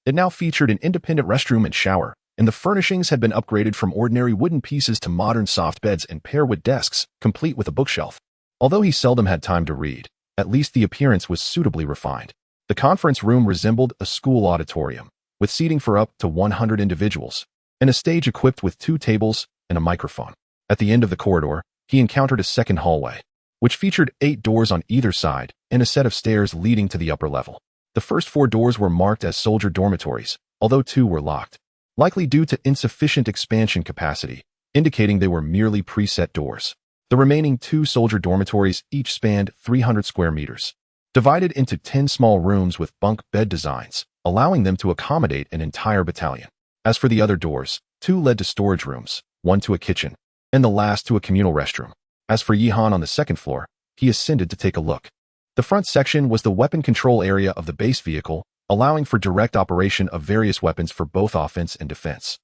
It now featured an independent restroom and shower, and the furnishings had been upgraded from ordinary wooden pieces to modern soft beds and pear-wood desks, complete with a bookshelf. Although he seldom had time to read, at least the appearance was suitably refined. The conference room resembled a school auditorium, with seating for up to 100 individuals, and a stage equipped with 2 tables and a microphone. At the end of the corridor, he encountered a second hallway, which featured 8 doors on either side and a set of stairs leading to the upper level. The first 4 doors were marked as soldier dormitories, although 2 were locked, likely due to insufficient expansion capacity, indicating they were merely preset doors. The remaining 2 soldier dormitories each spanned 300 square meters, divided into 10 small rooms with bunk bed designs, allowing them to accommodate an entire battalion. As for the other doors, 2 led to storage rooms, 1 to a kitchen, and the last to a communal restroom. As for Yihan on the second floor, he ascended to take a look. The front section was the weapon control area of the base vehicle, allowing for direct operation of various weapons for both offense and defense.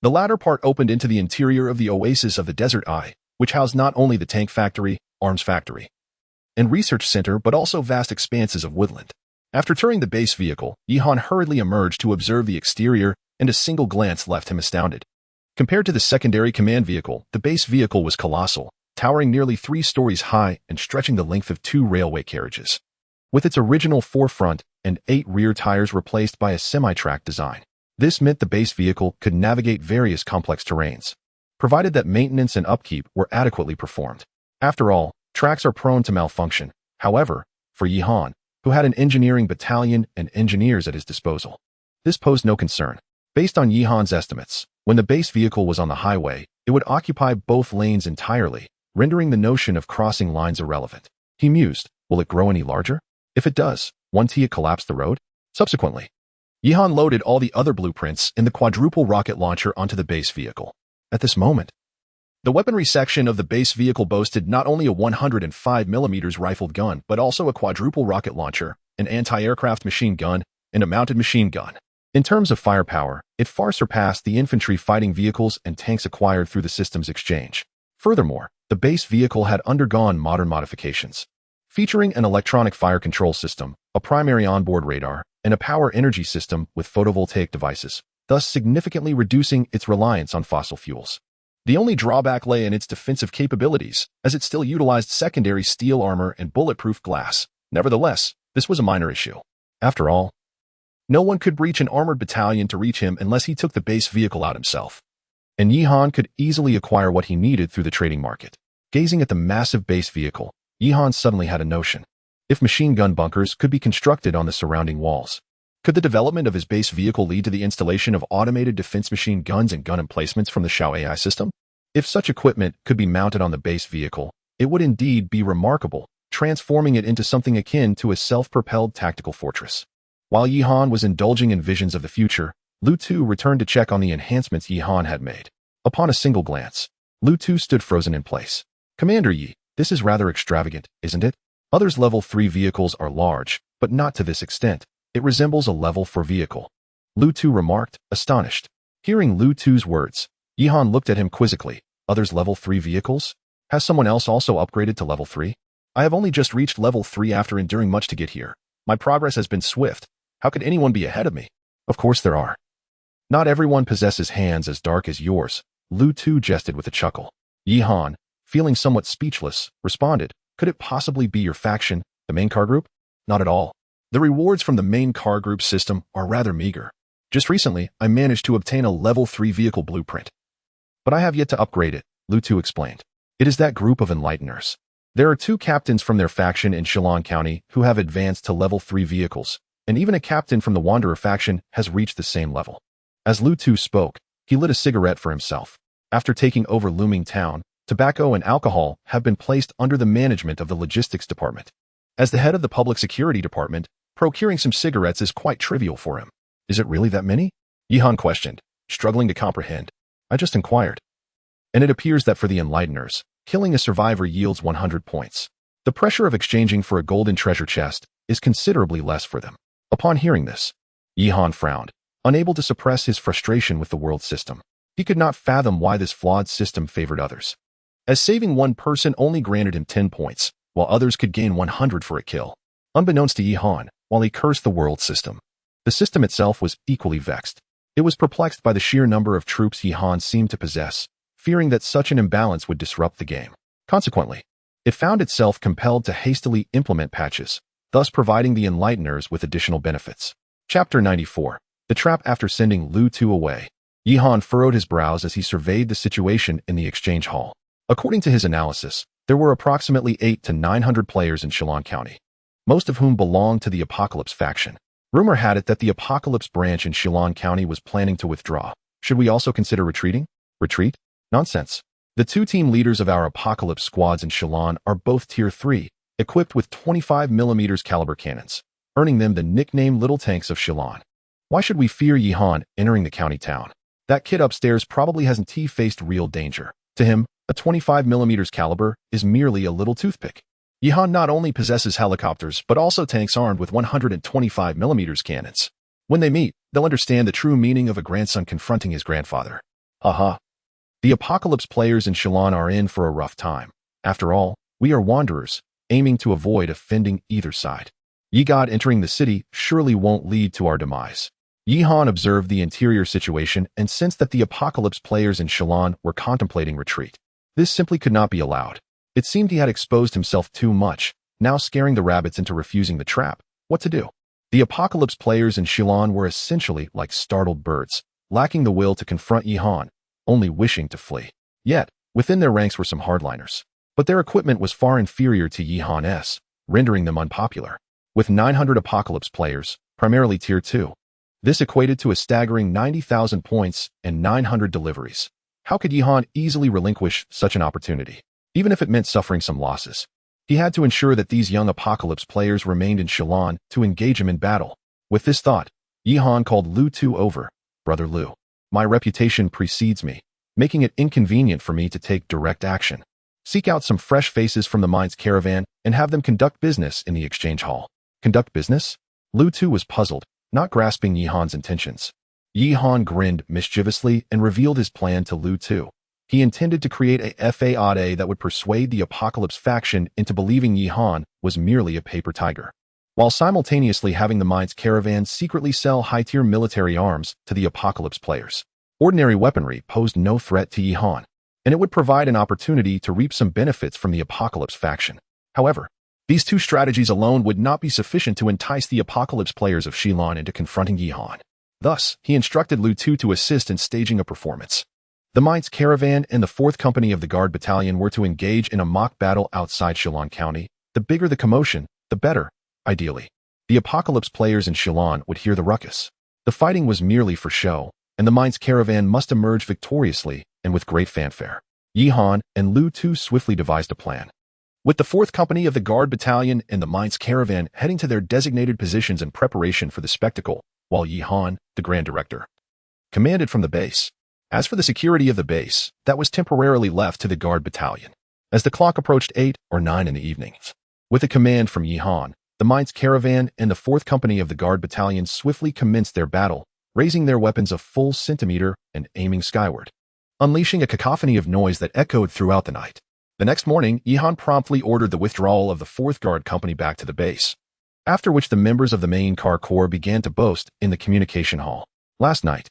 The latter part opened into the interior of the oasis of the Desert Eye, which housed not only the tank factory, arms factory, and research center but also vast expanses of woodland. After touring the base vehicle, Yihan hurriedly emerged to observe the exterior, and a single glance left him astounded. Compared to the secondary command vehicle, the base vehicle was colossal, towering nearly 3 stories high and stretching the length of 2 railway carriages. With its original 4 front and 8 rear tires replaced by a semi-track design, this meant the base vehicle could navigate various complex terrains, provided that maintenance and upkeep were adequately performed. After all, tracks are prone to malfunction. However, for Yihan, who had an engineering battalion and engineers at his disposal, this posed no concern. Based on Yihan's estimates, when the base vehicle was on the highway, it would occupy both lanes entirely, rendering the notion of crossing lines irrelevant. He mused, will it grow any larger? If it does, won't it collapse the road? Subsequently, Yihan loaded all the other blueprints in the quadruple rocket launcher onto the base vehicle. At this moment, the weaponry section of the base vehicle boasted not only a 105mm rifled gun but also a quadruple rocket launcher, an anti-aircraft machine gun, and a mounted machine gun. In terms of firepower, it far surpassed the infantry fighting vehicles and tanks acquired through the system's exchange. Furthermore, the base vehicle had undergone modern modifications, featuring an electronic fire control system, a primary onboard radar, and a power energy system with photovoltaic devices, thus significantly reducing its reliance on fossil fuels. The only drawback lay in its defensive capabilities, as it still utilized secondary steel armor and bulletproof glass. Nevertheless, this was a minor issue. After all, no one could breach an armored battalion to reach him unless he took the base vehicle out himself. And Yihan could easily acquire what he needed through the trading market. Gazing at the massive base vehicle, Yihan suddenly had a notion. If machine gun bunkers could be constructed on the surrounding walls, could the development of his base vehicle lead to the installation of automated defense machine guns and gun emplacements from the Xiao AI system? If such equipment could be mounted on the base vehicle, it would indeed be remarkable, transforming it into something akin to a self-propelled tactical fortress. While Yihan was indulging in visions of the future, Lu Tu returned to check on the enhancements Yihan had made. Upon a single glance, Lu Tu stood frozen in place. Commander Yi, this is rather extravagant, isn't it? Others level 3 vehicles are large, but not to this extent. It resembles a level 4 vehicle. Lu Tu remarked, astonished. Hearing Lu Tu's words, Yihan looked at him quizzically. Others level 3 vehicles? Has someone else also upgraded to level 3? I have only just reached level 3 after enduring much to get here. My progress has been swift. How could anyone be ahead of me? Of course there are. Not everyone possesses hands as dark as yours, Lu Tu jested with a chuckle. Yihan, feeling somewhat speechless, responded, could it possibly be your faction, the main car group? Not at all. The rewards from the main car group system are rather meager. Just recently, I managed to obtain a level 3 vehicle blueprint. But I have yet to upgrade it, Lu Tu explained. It is that group of enlighteners. There are 2 captains from their faction in Shillong County who have advanced to level 3 vehicles, and even a captain from the Wanderer faction has reached the same level. As Lu Tu spoke, he lit a cigarette for himself. After taking over Looming Town, tobacco and alcohol have been placed under the management of the logistics department. As the head of the public security department, procuring some cigarettes is quite trivial for him. Is it really that many? Yihan questioned, struggling to comprehend. I just inquired. And it appears that for the enlighteners, killing a survivor yields 100 points. The pressure of exchanging for a golden treasure chest is considerably less for them. Upon hearing this, Yihan frowned, unable to suppress his frustration with the world system. He could not fathom why this flawed system favored others, as saving one person only granted him 10 points, while others could gain 100 for a kill. Unbeknownst to Yihan, while he cursed the world system, the system itself was equally vexed. It was perplexed by the sheer number of troops Yihan seemed to possess, fearing that such an imbalance would disrupt the game. Consequently, it found itself compelled to hastily implement patches, thus providing the enlighteners with additional benefits. Chapter 94. The Trap. After sending Lu Tu away, Yihan furrowed his brows as he surveyed the situation in the exchange hall. According to his analysis, there were approximately 800 to 900 players in Shillong County, most of whom belonged to the Apocalypse faction. Rumor had it that the Apocalypse branch in Shilan County was planning to withdraw. Should we also consider retreating? Retreat? Nonsense. The two team leaders of our Apocalypse squads in Shilan are both Tier 3, equipped with 25mm caliber cannons, earning them the nickname Little Tanks of Shilan. Why should we fear Yihan entering the county town? That kid upstairs probably hasn't faced real danger. To him, a 25mm caliber is merely a little toothpick. Yihan not only possesses helicopters, but also tanks armed with 125mm cannons. When they meet, they'll understand the true meaning of a grandson confronting his grandfather. Haha. The Apocalypse players in Shilan are in for a rough time. After all, we are wanderers, aiming to avoid offending either side. Yigod entering the city surely won't lead to our demise. Yihan observed the interior situation and sensed that the Apocalypse players in Shilan were contemplating retreat. This simply could not be allowed. It seemed he had exposed himself too much, now scaring the rabbits into refusing the trap. What to do? The Apocalypse players in Shilan were essentially like startled birds, lacking the will to confront Yihan, only wishing to flee. Yet, within their ranks were some hardliners. But their equipment was far inferior to Yihan's, rendering them unpopular. With 900 Apocalypse players, primarily Tier 2, this equated to a staggering 90,000 points and 900 deliveries. How could Yihan easily relinquish such an opportunity? Even if it meant suffering some losses. He had to ensure that these young Apocalypse players remained in Shilan to engage him in battle. With this thought, Yihan called Lu Tu over. Brother Lu, my reputation precedes me, making it inconvenient for me to take direct action. Seek out some fresh faces from the mine's caravan and have them conduct business in the exchange hall. Conduct business? Lu Tu was puzzled, not grasping Yihan's intentions. Yihan grinned mischievously and revealed his plan to Lu Tu. He intended to create a FAOD that would persuade the Apocalypse faction into believing Yihan was merely a paper tiger, while simultaneously having the mine's caravan secretly sell high-tier military arms to the Apocalypse players. Ordinary weaponry posed no threat to Yihan, and it would provide an opportunity to reap some benefits from the Apocalypse faction. However, these two strategies alone would not be sufficient to entice the Apocalypse players of Shilan into confronting Yihan. Thus, he instructed Lu Tu to assist in staging a performance. The mine's caravan and the 4th Company of the Guard Battalion were to engage in a mock battle outside Shilan County. The bigger the commotion, the better, ideally. The Apocalypse players in Shilan would hear the ruckus. The fighting was merely for show, and the mine's caravan must emerge victoriously and with great fanfare. Yihan and Lu Tu swiftly devised a plan. With the 4th Company of the Guard Battalion and the mine's caravan heading to their designated positions in preparation for the spectacle, while Yihan, the Grand Director, commanded from the base. As for the security of the base, that was temporarily left to the Guard Battalion. As the clock approached 8 or 9 in the evening, with a command from Yihan, the mine's caravan and the 4th Company of the Guard Battalion swiftly commenced their battle, raising their weapons a full centimeter and aiming skyward, unleashing a cacophony of noise that echoed throughout the night. The next morning, Yihan promptly ordered the withdrawal of the 4th Guard Company back to the base, after which the members of the main car corps began to boast in the communication hall. Last night,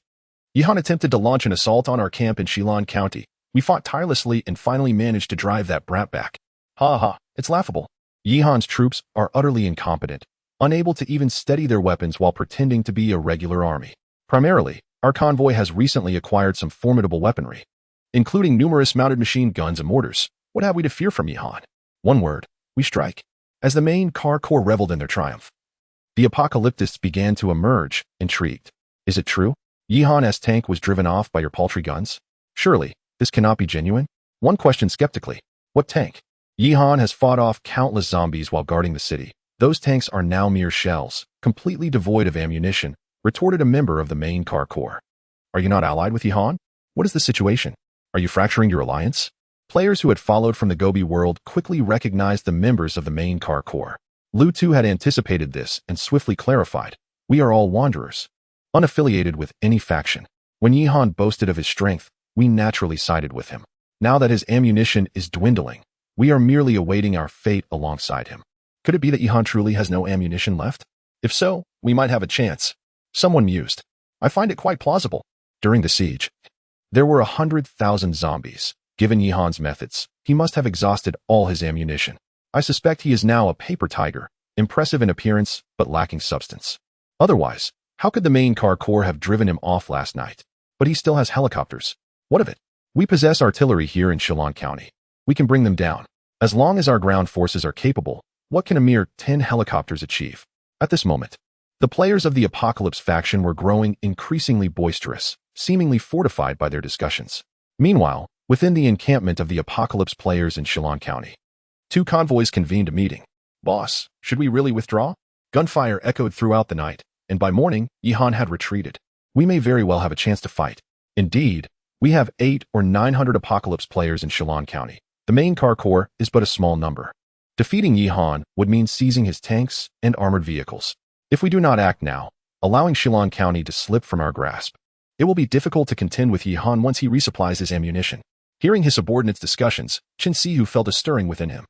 Yihan attempted to launch an assault on our camp in Shilan County. We fought tirelessly and finally managed to drive that brat back. Ha ha, it's laughable. Yihan's troops are utterly incompetent, unable to even steady their weapons while pretending to be a regular army. Primarily, our convoy has recently acquired some formidable weaponry, including numerous mounted machine guns and mortars. What have we to fear from Yihan? One word, we strike. As the main car corps reveled in their triumph, the apocalyptists began to emerge, intrigued. Is it true? Yihan's tank was driven off by your paltry guns? Surely, this cannot be genuine? One questioned skeptically. What tank? Yihan has fought off countless zombies while guarding the city. Those tanks are now mere shells, completely devoid of ammunition, retorted a member of the main car corps. Are you not allied with Yihan? What is the situation? Are you fracturing your alliance? Players who had followed from the Gobi world quickly recognized the members of the main car corps. Lu Tu had anticipated this and swiftly clarified. We are all wanderers, unaffiliated with any faction. When Yihan boasted of his strength, we naturally sided with him. Now that his ammunition is dwindling, we are merely awaiting our fate alongside him. Could it be that Yihan truly has no ammunition left? If so, we might have a chance. Someone mused. I find it quite plausible. During the siege, there were 100,000 zombies. Given Yihan's methods, he must have exhausted all his ammunition. I suspect he is now a paper tiger, impressive in appearance but lacking substance. Otherwise, how could the main car corps have driven him off last night? But he still has helicopters. What of it? We possess artillery here in Shilan County. We can bring them down. As long as our ground forces are capable, what can a mere 10 helicopters achieve? At this moment, The players of the Apocalypse faction were growing increasingly boisterous, seemingly fortified by their discussions. Meanwhile, within the encampment of the Apocalypse players in Shillong County, two convoys convened a meeting. "Boss, should we really withdraw?" Gunfire echoed throughout the night, and by morning, Yihan had retreated. "We may very well have a chance to fight. Indeed, we have 800 or 900 Apocalypse players in Shillong County. The main car corps is but a small number. Defeating Yihan would mean seizing his tanks and armored vehicles. If we do not act now, allowing Shillong County to slip from our grasp, it will be difficult to contend with Yihan once he resupplies his ammunition." Hearing his subordinates' discussions, Chen Sihu felt a stirring within him.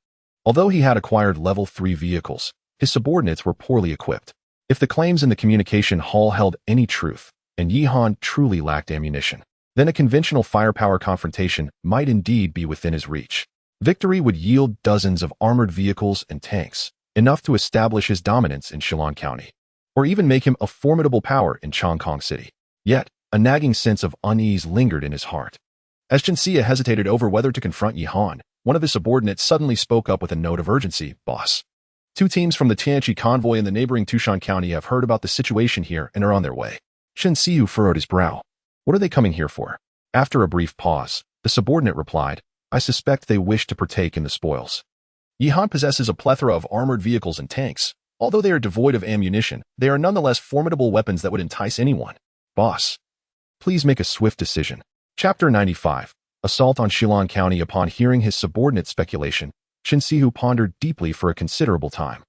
Although he had acquired level 3 vehicles, his subordinates were poorly equipped. If the claims in the communication hall held any truth, and Yihan truly lacked ammunition, then a conventional firepower confrontation might indeed be within his reach. Victory would yield dozens of armored vehicles and tanks, enough to establish his dominance in Shillong County, or even make him a formidable power in Chongqing City. Yet, a nagging sense of unease lingered in his heart. As Chen Sihu hesitated over whether to confront Yihan, one of his subordinates suddenly spoke up with a note of urgency. "Boss, 2 teams from the Tianqi convoy in the neighboring Tushan County have heard about the situation here and are on their way." Chen Sihu furrowed his brow. "What are they coming here for?" After a brief pause, the subordinate replied, "I suspect they wish to partake in the spoils. Yihan possesses a plethora of armored vehicles and tanks. Although they are devoid of ammunition, they are nonetheless formidable weapons that would entice anyone. Boss, please make a swift decision." Chapter 95. Assault on Shillong County. Upon hearing his subordinate's speculation, Chen Sihu pondered deeply for a considerable time,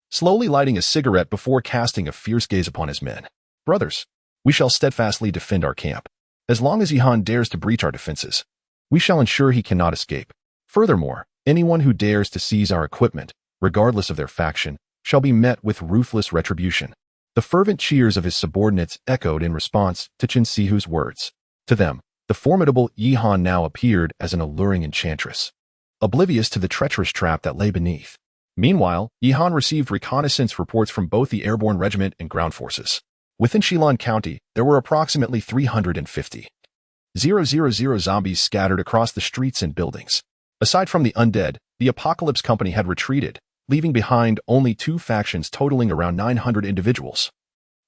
slowly lighting a cigarette before casting a fierce gaze upon his men. "Brothers, we shall steadfastly defend our camp. As long as Yihan dares to breach our defenses, we shall ensure he cannot escape. Furthermore, anyone who dares to seize our equipment, regardless of their faction, shall be met with ruthless retribution." The fervent cheers of his subordinates echoed in response to Chen Sihu's words. To them, the formidable Yihan now appeared as an alluring enchantress, oblivious to the treacherous trap that lay beneath. Meanwhile, Yihan received reconnaissance reports from both the airborne regiment and ground forces. Within Shillong County, there were approximately 350,000 zombies scattered across the streets and buildings. Aside from the undead, the Apocalypse Company had retreated, leaving behind only 2 factions totaling around 900 individuals,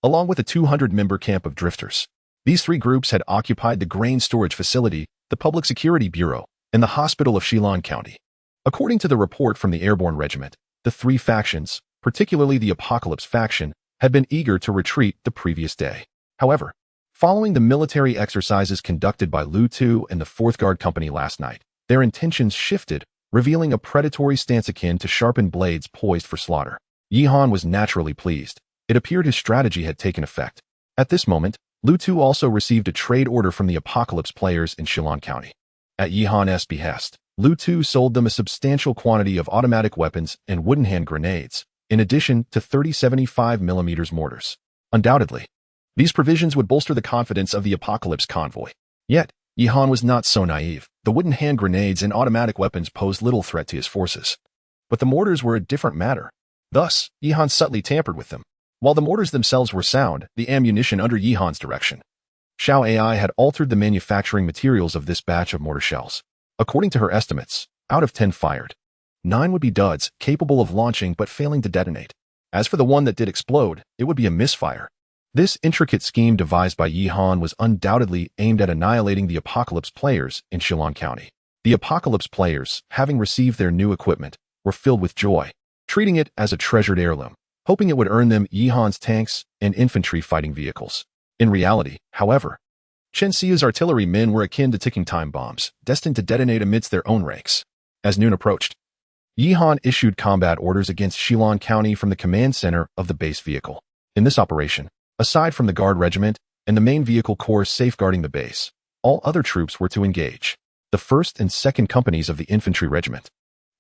along with a 200-member camp of drifters. These 3 groups had occupied the grain storage facility, the Public Security Bureau, and the hospital of Shillong County. According to the report from the Airborne Regiment, the 3 factions, particularly the Apocalypse faction, had been eager to retreat the previous day. However, following the military exercises conducted by Lu Tu and the 4th Guard Company last night, their intentions shifted, revealing a predatory stance akin to sharpened blades poised for slaughter. Yihan was naturally pleased. It appeared his strategy had taken effect. At this moment, Lu Tu also received a trade order from the Apocalypse players in Shillong County. At Yihan's behest, Lu Tu sold them a substantial quantity of automatic weapons and wooden hand grenades, in addition to 30 75mm mortars. Undoubtedly, these provisions would bolster the confidence of the Apocalypse convoy. Yet, Yihan was not so naive. The wooden hand grenades and automatic weapons posed little threat to his forces. But the mortars were a different matter. Thus, Yihan subtly tampered with them. While the mortars themselves were sound, the ammunition under Yihan's direction. Xiao AI had altered the manufacturing materials of this batch of mortar shells. According to her estimates, out of 10 fired, 9 would be duds, capable of launching but failing to detonate. As for the one that did explode, it would be a misfire. This intricate scheme devised by Yihan was undoubtedly aimed at annihilating the Apocalypse players in Shillong County. The Apocalypse players, having received their new equipment, were filled with joy, treating it as a treasured heirloom, hoping it would earn them Yihan's tanks and infantry fighting vehicles. In reality, however, Chen Sihu's artillery men were akin to ticking time bombs, destined to detonate amidst their own ranks. As noon approached, Yihan issued combat orders against Shillong County from the command center of the base vehicle. In this operation, aside from the Guard Regiment and the main vehicle corps safeguarding the base, all other troops were to engage. The 1st and 2nd companies of the Infantry Regiment,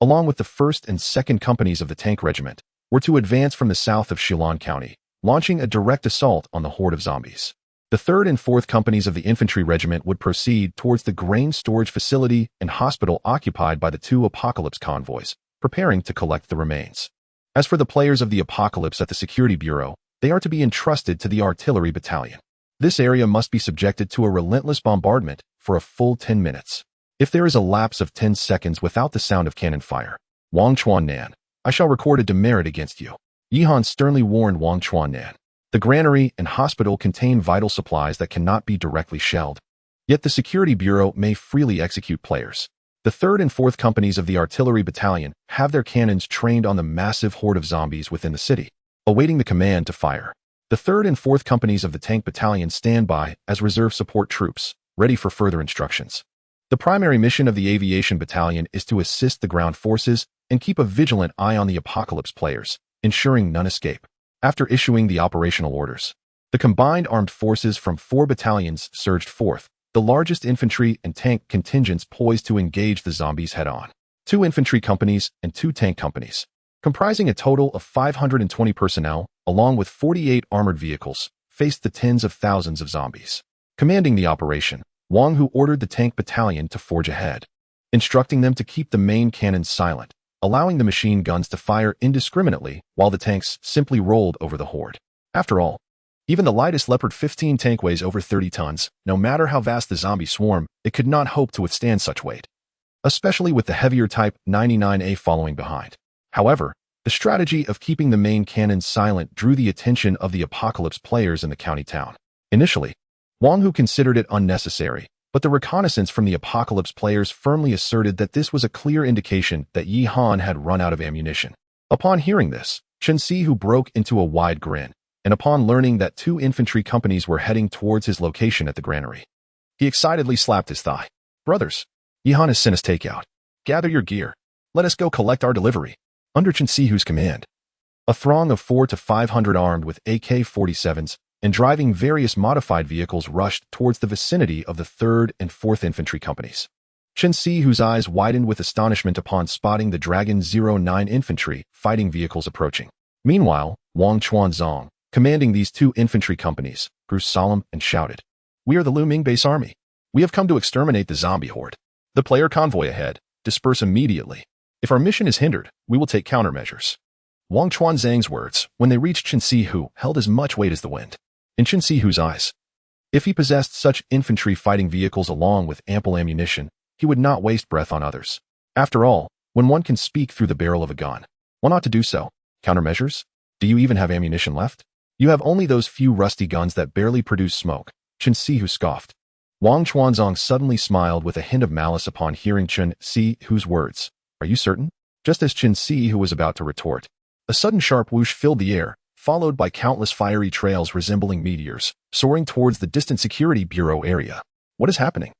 along with the 1st and 2nd companies of the Tank Regiment, were to advance from the south of Shillong County, launching a direct assault on the horde of zombies. The 3rd and 4th companies of the Infantry Regiment would proceed towards the grain storage facility and hospital occupied by the 2 Apocalypse convoys, preparing to collect the remains. As for the players of the Apocalypse at the Security Bureau, they are to be entrusted to the Artillery Battalion. This area must be subjected to a relentless bombardment for a full 10 minutes. If there is a lapse of 10 seconds without the sound of cannon fire, Wang Chuannan, I shall record a demerit against you. Yihan sternly warned Wang Chuannan. The granary and hospital contain vital supplies that cannot be directly shelled. Yet the Security Bureau may freely execute players. The 3rd and 4th companies of the artillery battalion have their cannons trained on the massive horde of zombies within the city, awaiting the command to fire. The 3rd and 4th companies of the tank battalion stand by as reserve support troops, ready for further instructions. The primary mission of the aviation battalion is to assist the ground forces and keep a vigilant eye on the apocalypse players, ensuring none escape. After issuing the operational orders, the combined armed forces from 4 battalions surged forth, the largest infantry and tank contingents poised to engage the zombies head-on. 2 infantry companies and 2 tank companies, comprising a total of 520 personnel, along with 48 armored vehicles, faced the tens of thousands of zombies. Commanding the operation, Wang Hu ordered the tank battalion to forge ahead, instructing them to keep the main cannons silent, allowing the machine guns to fire indiscriminately while the tanks simply rolled over the horde. After all, even the lightest Leopard 15 tank weighs over 30 tons. No matter how vast the zombie swarm, it could not hope to withstand such weight, especially with the heavier Type 99A following behind. However, the strategy of keeping the main cannons silent drew the attention of the apocalypse players in the county town. Initially, Wang Hu considered it unnecessary, but the reconnaissance from the apocalypse players firmly asserted that this was a clear indication that Yi Han had run out of ammunition. Upon hearing this, Chen Sihu broke into a wide grin, and upon learning that 2 infantry companies were heading towards his location at the granary, he excitedly slapped his thigh. "Brothers, Yi Han has sent us takeout. Gather your gear. Let us go collect our delivery." Under Chen Sihu's command, a throng of 400 to 500 armed with AK-47s and driving various modified vehicles rushed towards the vicinity of the 3rd and 4th Infantry Companies. Chen Sihu's eyes widened with astonishment upon spotting the Dragon 09 infantry fighting vehicles approaching. Meanwhile, Wang Chuanzong, commanding these 2 infantry companies, grew solemn and shouted, "We are the Luming Base Army. We have come to exterminate the zombie horde. The player convoy ahead. Disperse immediately. If our mission is hindered, we will take countermeasures." Wang Chuanzang's words, when they reached Chen Sihu, held as much weight as the wind. In Chen Sihu's eyes, if he possessed such infantry fighting vehicles along with ample ammunition, he would not waste breath on others. After all, when one can speak through the barrel of a gun, one ought to do so. Countermeasures? Do you even have ammunition left? You have only those few rusty guns that barely produce smoke, Chen Sihu scoffed. Wang Chuanzong suddenly smiled with a hint of malice upon hearing Chen Sihu's words. "Are you certain?" Just as Chen Sihu was about to retort, a sudden sharp whoosh filled the air, followed by countless fiery trails resembling meteors, soaring towards the distant Security Bureau area. What is happening?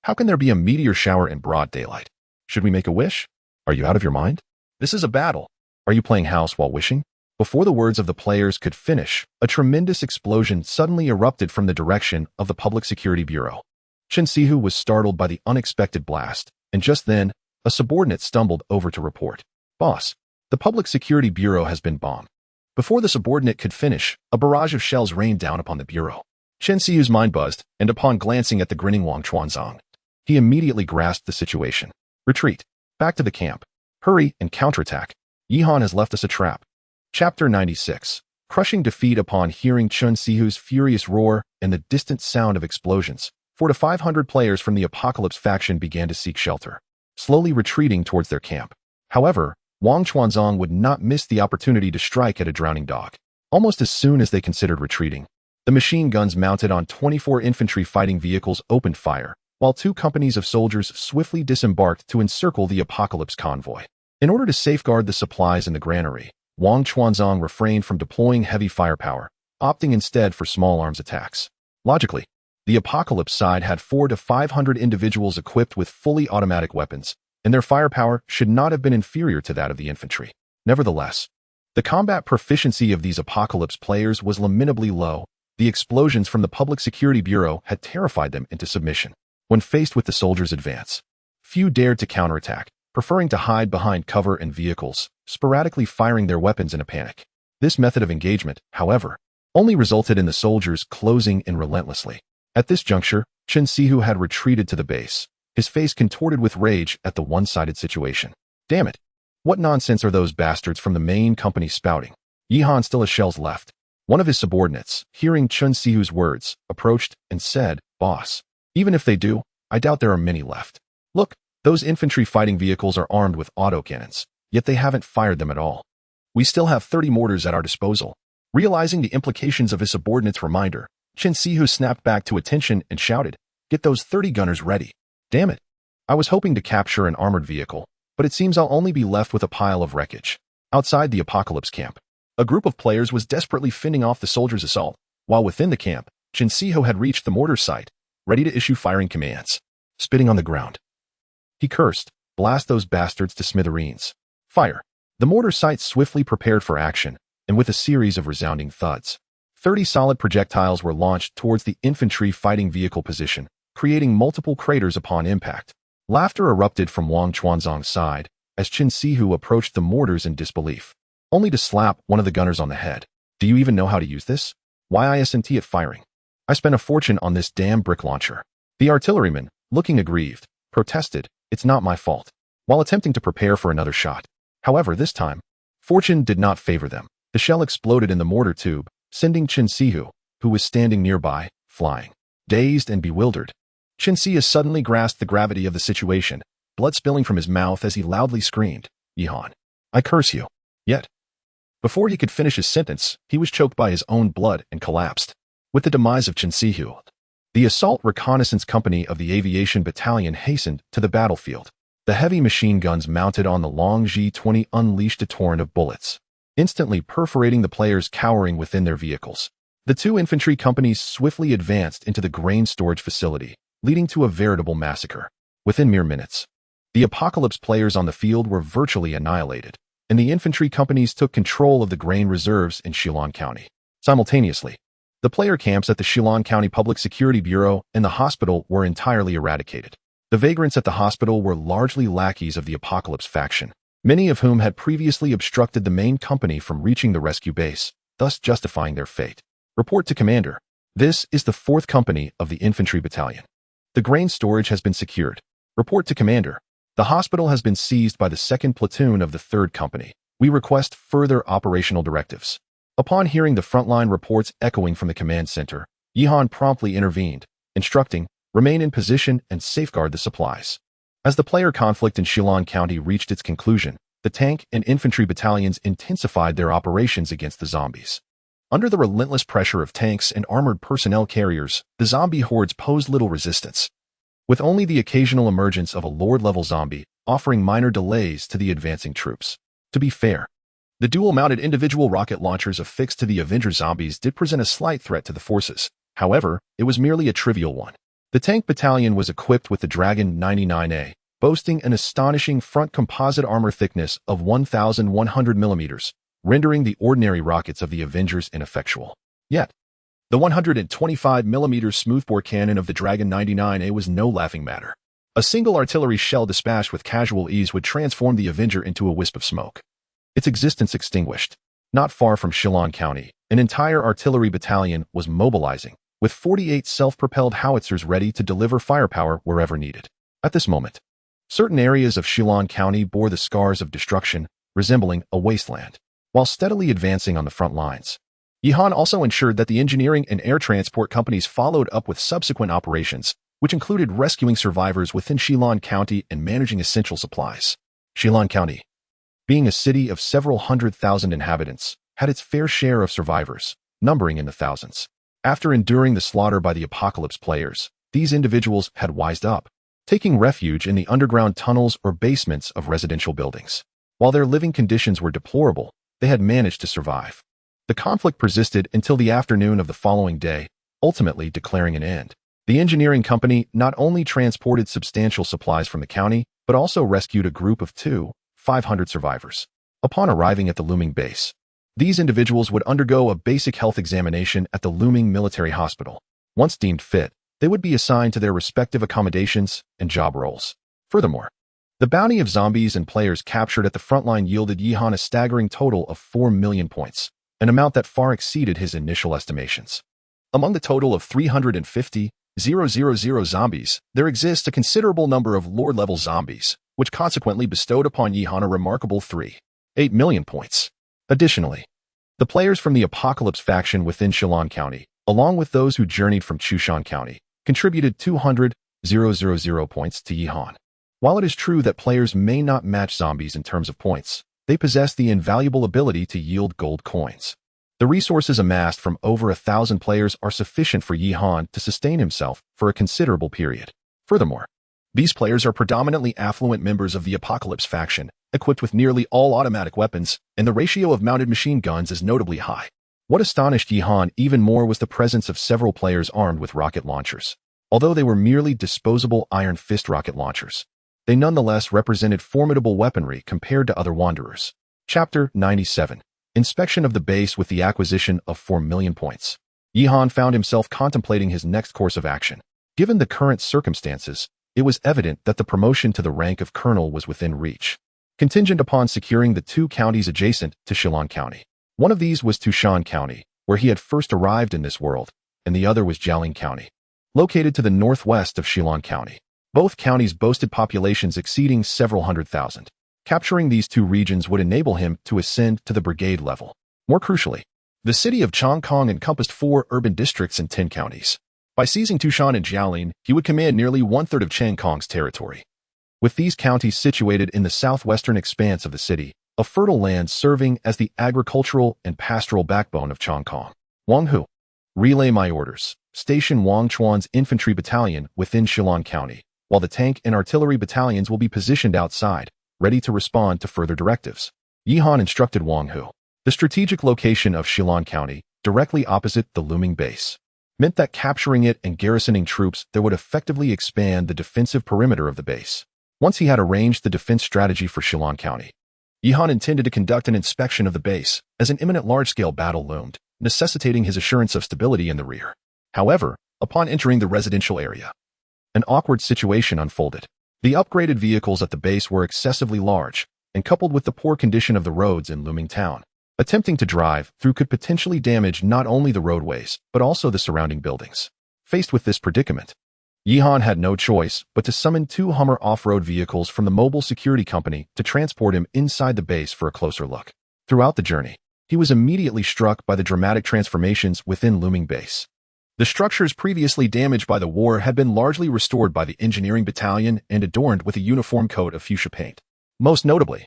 How can there be a meteor shower in broad daylight? Should we make a wish? Are you out of your mind? This is a battle. Are you playing house while wishing? Before the words of the players could finish, a tremendous explosion suddenly erupted from the direction of the Public Security Bureau. Chen Sihu was startled by the unexpected blast, and just then, a subordinate stumbled over to report. "Boss, the Public Security Bureau has been bombed." Before the subordinate could finish, a barrage of shells rained down upon the bureau. Chen Siu's mind buzzed, and upon glancing at the grinning Wang Chuanzong, he immediately grasped the situation. "Retreat. Back to the camp. Hurry and counterattack. Yi Han has left us a trap." Chapter 96. Crushing defeat. Upon hearing Chen Sihu's furious roar and the distant sound of explosions, 400 to 500 players from the Apocalypse faction began to seek shelter, slowly retreating towards their camp. However, Wang Chuanzong would not miss the opportunity to strike at a drowning dog. Almost as soon as they considered retreating, the machine guns mounted on 24 infantry fighting vehicles opened fire, while 2 companies of soldiers swiftly disembarked to encircle the Apocalypse convoy. In order to safeguard the supplies in the granary, Wang Chuanzong refrained from deploying heavy firepower, opting instead for small arms attacks. Logically, the Apocalypse side had 400 to 500 individuals equipped with fully automatic weapons, and their firepower should not have been inferior to that of the infantry. Nevertheless, the combat proficiency of these Apocalypse players was lamentably low. The explosions from the Public Security Bureau had terrified them into submission. When faced with the soldiers' advance, few dared to counterattack, preferring to hide behind cover and vehicles, sporadically firing their weapons in a panic. This method of engagement, however, only resulted in the soldiers closing in relentlessly. At this juncture, Chen Sihu had retreated to the base, his face contorted with rage at the one-sided situation. "Damn it! What nonsense are those bastards from the main company spouting? Yi Han still has shells left." One of his subordinates, hearing Chen Sihu's words, approached and said, "Boss, even if they do, I doubt there are many left. Look, those infantry fighting vehicles are armed with autocannons, yet they haven't fired them at all. We still have 30 mortars at our disposal. Realizing the implications of his subordinate's reminder, Qin Shihu snapped back to attention and shouted, "Get those 30 gunners ready. Damn it. I was hoping to capture an armored vehicle, but it seems I'll only be left with a pile of wreckage." Outside the Apocalypse camp, a group of players was desperately fending off the soldiers' assault, while within the camp, Qin Shihu had reached the mortar site, ready to issue firing commands. Spitting on the ground, he cursed, "Blast those bastards to smithereens. Fire." The mortar site swiftly prepared for action, and with a series of resounding thuds, 30 solid projectiles were launched towards the infantry fighting vehicle position, creating multiple craters upon impact. Laughter erupted from Wang Chuanzong's side as Qin Shihu approached the mortars in disbelief, only to slap one of the gunners on the head. "Do you even know how to use this? Why isn't it firing? I spent a fortune on this damn brick launcher." The artilleryman, looking aggrieved, protested, "It's not my fault," while attempting to prepare for another shot. However, this time, fortune did not favor them. The shell exploded in the mortar tube, sending Qin Shihu, who was standing nearby, flying. Dazed and bewildered, Qin Shihu suddenly grasped the gravity of the situation, blood spilling from his mouth as he loudly screamed, "Yihan, I curse you." Yet, before he could finish his sentence, he was choked by his own blood and collapsed. With the demise of Qin Shihu, the Assault Reconnaissance Company of the Aviation Battalion hastened to the battlefield. The heavy machine guns mounted on the long G-20 unleashed a torrent of bullets, instantly perforating the players cowering within their vehicles. The two infantry companies swiftly advanced into the grain storage facility, leading to a veritable massacre. Within mere minutes, the Apocalypse players on the field were virtually annihilated, and the infantry companies took control of the grain reserves in Shillong County. Simultaneously, the player camps at the Shillong County Public Security Bureau and the hospital were entirely eradicated. The vagrants at the hospital were largely lackeys of the Apocalypse faction, many of whom had previously obstructed the main company from reaching the rescue base, thus justifying their fate. Report to Commander. This is the 4th Company of the Infantry Battalion. The grain storage has been secured. Report to Commander. The hospital has been seized by the 2nd Platoon of the 3rd Company. We request further operational directives. Upon hearing the frontline reports echoing from the command center, Yihan promptly intervened, instructing, "Remain in position and safeguard the supplies." As the player conflict in Shillong County reached its conclusion, the tank and infantry battalions intensified their operations against the zombies. Under the relentless pressure of tanks and armored personnel carriers, the zombie hordes posed little resistance, with only the occasional emergence of a Lord-level zombie offering minor delays to the advancing troops. To be fair, the dual-mounted individual rocket launchers affixed to the Avenger zombies did present a slight threat to the forces. However, it was merely a trivial one. The tank battalion was equipped with the Dragon 99A, boasting an astonishing front composite armor thickness of 1,100 millimeters, rendering the ordinary rockets of the Avengers ineffectual. Yet, the 125mm smoothbore cannon of the Dragon 99A was no laughing matter. A single artillery shell dispatched with casual ease would transform the Avenger into a wisp of smoke, its existence extinguished. Not far from Shillong County, an entire artillery battalion was mobilizing, with 48 self-propelled howitzers ready to deliver firepower wherever needed. At this moment, certain areas of Shillong County bore the scars of destruction, resembling a wasteland. While steadily advancing on the front lines, Yihan also ensured that the engineering and air transport companies followed up with subsequent operations, which included rescuing survivors within Shillong County and managing essential supplies. Shillong County, being a city of several 100,000 inhabitants, had its fair share of survivors, numbering in the thousands. After enduring the slaughter by the Apocalypse players, these individuals had wised up, taking refuge in the underground tunnels or basements of residential buildings. While their living conditions were deplorable, they had managed to survive. The conflict persisted until the afternoon of the following day, ultimately declaring an end. The engineering company not only transported substantial supplies from the county, but also rescued a group of 500 survivors. Upon arriving at the looming base, these individuals would undergo a basic health examination at the looming military hospital. Once deemed fit, they would be assigned to their respective accommodations and job roles. Furthermore, the bounty of zombies and players captured at the frontline yielded Yihan a staggering total of 4 million points, an amount that far exceeded his initial estimations. Among the total of 350,000 zombies, there exists a considerable number of Lord-level zombies, which consequently bestowed upon Yihan a remarkable 3.8 million points. Additionally, the players from the Apocalypse faction within Shillong County, along with those who journeyed from Chushan County, contributed 200,000 points to Yihan. While it is true that players may not match zombies in terms of points, they possess the invaluable ability to yield gold coins. The resources amassed from over 1,000 players are sufficient for Yi Han to sustain himself for a considerable period. Furthermore, these players are predominantly affluent members of the Apocalypse faction, equipped with nearly all automatic weapons, and the ratio of mounted machine guns is notably high. What astonished Yi Han even more was the presence of several players armed with rocket launchers. Although they were merely disposable Iron Fist rocket launchers, they nonetheless represented formidable weaponry compared to other wanderers. Chapter 97. Inspection of the base with the acquisition of 4 million points. Yi Han found himself contemplating his next course of action. Given the current circumstances, it was evident that the promotion to the rank of colonel was within reach, contingent upon securing the 2 counties adjacent to Shillong County. One of these was Tushan County, where he had first arrived in this world, and the other was Jialing County, located to the northwest of Shillong County. Both counties boasted populations exceeding several hundred thousand. Capturing these 2 regions would enable him to ascend to the brigade level. More crucially, the city of Chongkong encompassed 4 urban districts and 10 counties. By seizing Tushan and Jialing, he would command nearly 1/3 of Changkong's territory. With these counties situated in the southwestern expanse of the city, a fertile land serving as the agricultural and pastoral backbone of Chongkong. Wang Hu. Relay my orders. Station Wang Chuan's infantry battalion within Shillong County, while the tank and artillery battalions will be positioned outside, ready to respond to further directives. Yi Han instructed Wang Hu. The strategic location of Shillong County, directly opposite the looming base, meant that capturing it and garrisoning troops there would effectively expand the defensive perimeter of the base. Once he had arranged the defense strategy for Shillong County, Yi Han intended to conduct an inspection of the base as an imminent large-scale battle loomed, necessitating his assurance of stability in the rear. However, upon entering the residential area, an awkward situation unfolded. The upgraded vehicles at the base were excessively large, and coupled with the poor condition of the roads in looming town, attempting to drive through could potentially damage not only the roadways, but also the surrounding buildings. Faced with this predicament, Yi Han had no choice but to summon 2 Hummer off-road vehicles from the mobile security company to transport him inside the base for a closer look. Throughout the journey, he was immediately struck by the dramatic transformations within looming base. The structures previously damaged by the war had been largely restored by the engineering battalion and adorned with a uniform coat of fuchsia paint. Most notably,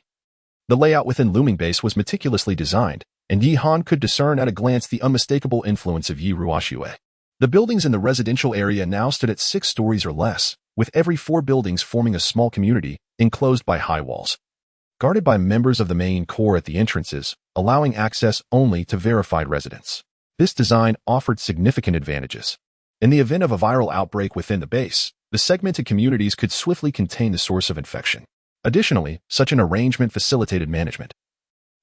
the layout within looming base was meticulously designed, and Yi Han could discern at a glance the unmistakable influence of Yi Ruoxue. The buildings in the residential area now stood at 6 stories or less, with every 4 buildings forming a small community, enclosed by high walls, guarded by members of the main core at the entrances, allowing access only to verified residents. This design offered significant advantages. In the event of a viral outbreak within the base, the segmented communities could swiftly contain the source of infection. Additionally, such an arrangement facilitated management,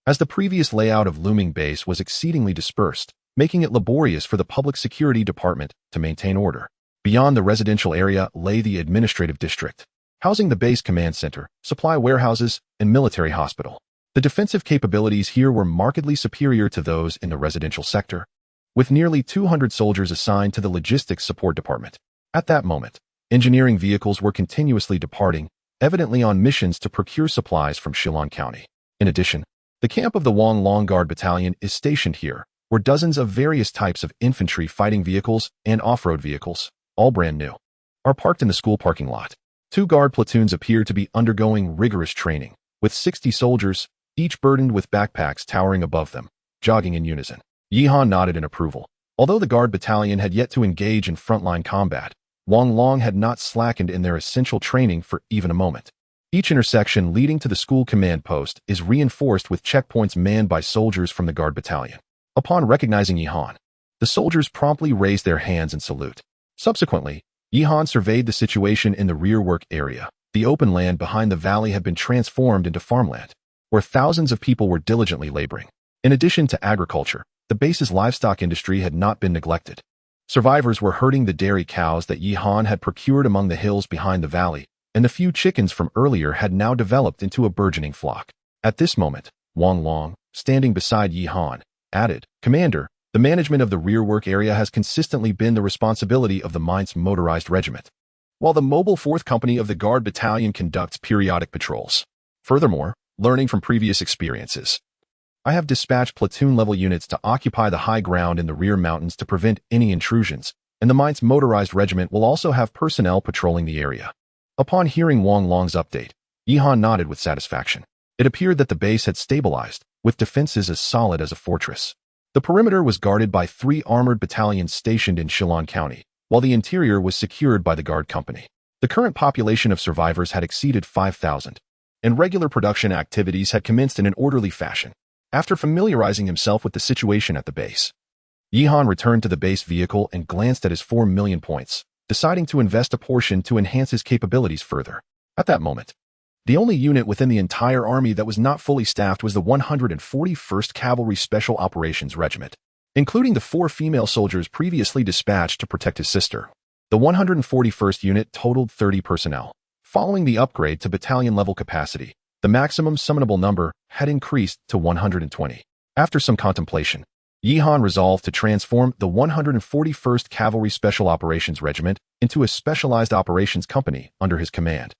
as the previous layout of looming base was exceedingly dispersed, making it laborious for the public security department to maintain order. Beyond the residential area lay the administrative district, housing the base command center, supply warehouses, and military hospital. The defensive capabilities here were markedly superior to those in the residential sector, with nearly 200 soldiers assigned to the logistics support department. At that moment, engineering vehicles were continuously departing, evidently on missions to procure supplies from Shillong County. In addition, the camp of the Wang Long Guard Battalion is stationed here, where dozens of various types of infantry fighting vehicles and off-road vehicles, all brand new, are parked in the school parking lot. 2 guard platoons appear to be undergoing rigorous training, with 60 soldiers, each burdened with backpacks towering above them, jogging in unison. Yi Han nodded in approval. Although the guard battalion had yet to engage in frontline combat, Wang Long had not slackened in their essential training for even a moment. Each intersection leading to the school command post is reinforced with checkpoints manned by soldiers from the guard battalion. Upon recognizing Yi Han, the soldiers promptly raised their hands in salute. Subsequently, Yi Han surveyed the situation in the rear work area. The open land behind the valley had been transformed into farmland, where thousands of people were diligently laboring. In addition to agriculture, the base's livestock industry had not been neglected. Survivors were herding the dairy cows that Yi Han had procured among the hills behind the valley, and the few chickens from earlier had now developed into a burgeoning flock. At this moment, Wang Long, standing beside Yi Han, added, "Commander, the management of the rear work area has consistently been the responsibility of the Mainz Motorized Regiment, while the Mobile 4th Company of the Guard Battalion conducts periodic patrols. Furthermore, learning from previous experiences, I have dispatched platoon-level units to occupy the high ground in the rear mountains to prevent any intrusions, and the Mainz Motorized Regiment will also have personnel patrolling the area." Upon hearing Wang Long's update, Yi Han nodded with satisfaction. It appeared that the base had stabilized, with defenses as solid as a fortress. The perimeter was guarded by 3 armored battalions stationed in Shillong County, while the interior was secured by the guard company. The current population of survivors had exceeded 5,000, and regular production activities had commenced in an orderly fashion. After familiarizing himself with the situation at the base, Yihan returned to the base vehicle and glanced at his 4 million points, deciding to invest a portion to enhance his capabilities further. At that moment, the only unit within the entire army that was not fully staffed was the 141st Cavalry Special Operations Regiment, including the 4 female soldiers previously dispatched to protect his sister. The 141st unit totaled 30 personnel. Following the upgrade to battalion-level capacity, the maximum summonable number had increased to 120. After some contemplation, Yihan resolved to transform the 141st Cavalry Special Operations Regiment into a specialized operations company under his command.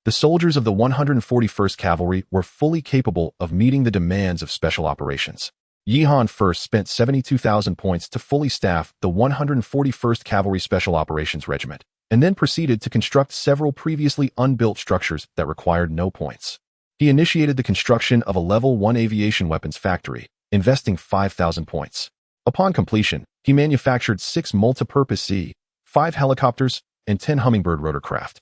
The soldiers of the 141st Cavalry were fully capable of meeting the demands of special operations. Yihan first spent 72,000 points to fully staff the 141st Cavalry Special Operations Regiment, and then proceeded to construct several previously unbuilt structures that required no points. He initiated the construction of a Level 1 aviation weapons factory, investing 5,000 points. Upon completion, he manufactured 6 multi-purpose C-5 helicopters and 10 Hummingbird rotorcraft.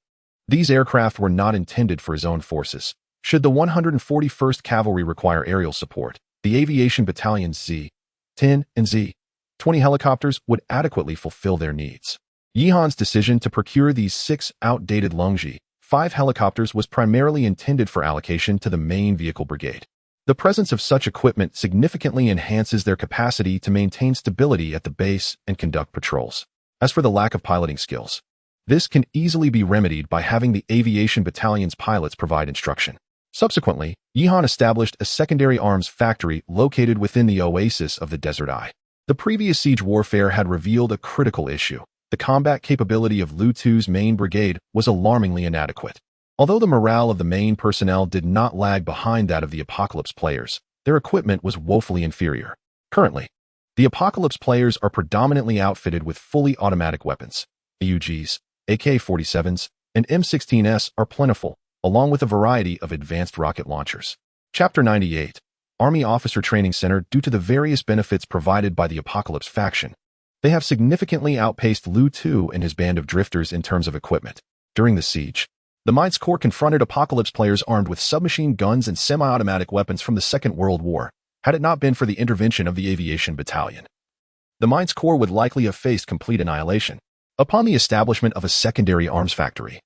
These aircraft were not intended for his own forces. Should the 141st Cavalry require aerial support, the aviation battalion's Z-10 and Z-20 helicopters would adequately fulfill their needs. Yihan's decision to procure these 6 outdated Longji-5 helicopters was primarily intended for allocation to the main vehicle brigade. The presence of such equipment significantly enhances their capacity to maintain stability at the base and conduct patrols. As for the lack of piloting skills, this can easily be remedied by having the aviation battalion's pilots provide instruction. Subsequently, Yihan established a secondary arms factory located within the oasis of the Desert Eye. The previous siege warfare had revealed a critical issue. The combat capability of Lu Tu's main brigade was alarmingly inadequate. Although the morale of the main personnel did not lag behind that of the Apocalypse players, their equipment was woefully inferior. Currently, the Apocalypse players are predominantly outfitted with fully automatic weapons. AUGs, AK-47s, and M16s are plentiful, along with a variety of advanced rocket launchers. Chapter 98, Army Officer Training Center. Due to the various benefits provided by the Apocalypse faction, they have significantly outpaced Lu Tu and his band of drifters in terms of equipment. During the siege, the Mines Corps confronted Apocalypse players armed with submachine guns and semi-automatic weapons from the Second World War. Had it not been for the intervention of the Aviation Battalion, the Mines Corps would likely have faced complete annihilation. Upon the establishment of a secondary arms factory,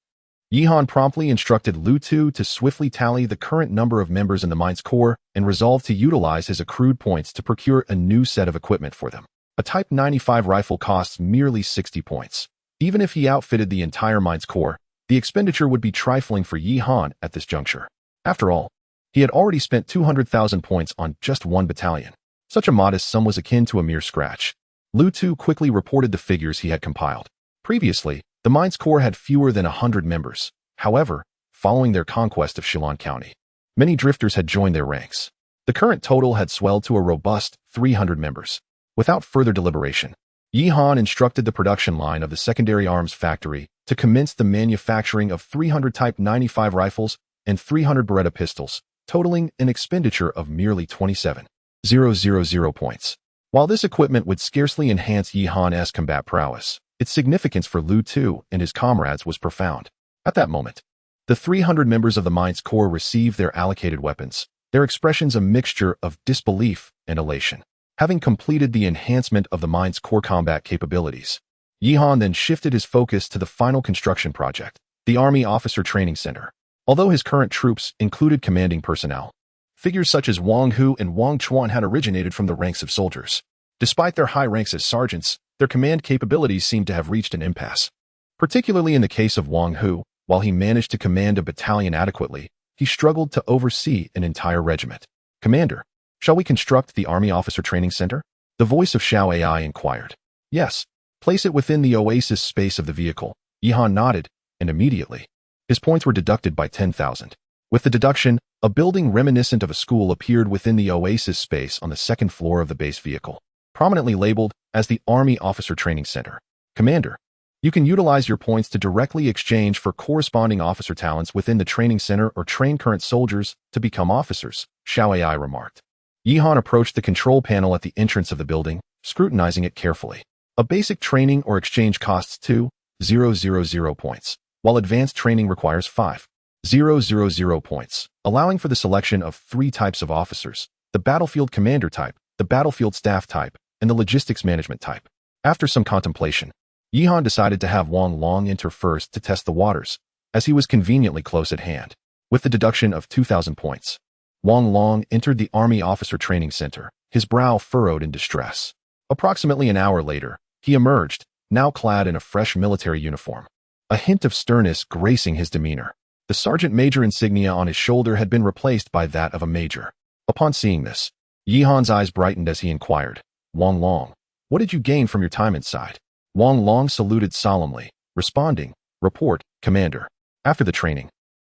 Yihan promptly instructed Lu Tu to swiftly tally the current number of members in the Mines Corps and resolved to utilize his accrued points to procure a new set of equipment for them. A Type 95 rifle costs merely 60 points. Even if he outfitted the entire Mines Corps, the expenditure would be trifling for Yihan at this juncture. After all, he had already spent 200,000 points on just one battalion. Such a modest sum was akin to a mere scratch. Lu Tu quickly reported the figures he had compiled. Previously, the Mines Corps had fewer than 100 members. However, following their conquest of Shillong County, many drifters had joined their ranks. The current total had swelled to a robust 300 members. Without further deliberation, Yihan instructed the production line of the secondary arms factory to commence the manufacturing of 300 Type 95 rifles and 300 Beretta pistols, totaling an expenditure of merely 27,000 points. While this equipment would scarcely enhance Yihan's combat prowess, its significance for Lu Tu and his comrades was profound. At that moment, the 300 members of the Mines Corps received their allocated weapons, their expressions a mixture of disbelief and elation. Having completed the enhancement of the Mines Corps combat capabilities, Yihan then shifted his focus to the final construction project, the Army Officer Training Center. Although his current troops included commanding personnel, figures such as Wang Hu and Wang Chuan had originated from the ranks of soldiers. Despite their high ranks as sergeants, their command capabilities seemed to have reached an impasse. Particularly in the case of Wang Hu, while he managed to command a battalion adequately, he struggled to oversee an entire regiment. Commander, shall we construct the Army Officer Training Center? The voice of Xiao AI inquired. Yes, place it within the oasis space of the vehicle. Yihan nodded, and immediately, his points were deducted by 10,000. With the deduction, a building reminiscent of a school appeared within the oasis space on the second floor of the base vehicle, prominently labeled as the Army Officer Training Center. Commander, you can utilize your points to directly exchange for corresponding officer talents within the training center or train current soldiers to become officers, Xiao AI remarked. Yihan approached the control panel at the entrance of the building, scrutinizing it carefully. A basic training or exchange costs 2,000 points, while advanced training requires 5,000 points, allowing for the selection of 3 types of officers: the battlefield commander type, the battlefield staff type, and the logistics management type. After some contemplation, Yihan decided to have Wang Long enter first to test the waters, as he was conveniently close at hand. With the deduction of 2,000 points, Wang Long entered the Army Officer Training Center, his brow furrowed in distress. Approximately an hour later, he emerged, now clad in a fresh military uniform, a hint of sternness gracing his demeanor. The sergeant major insignia on his shoulder had been replaced by that of a major. Upon seeing this, Yihan's eyes brightened as he inquired, "Wang Long, what did you gain from your time inside?" Wang Long saluted solemnly, responding, "Report, Commander. After the training,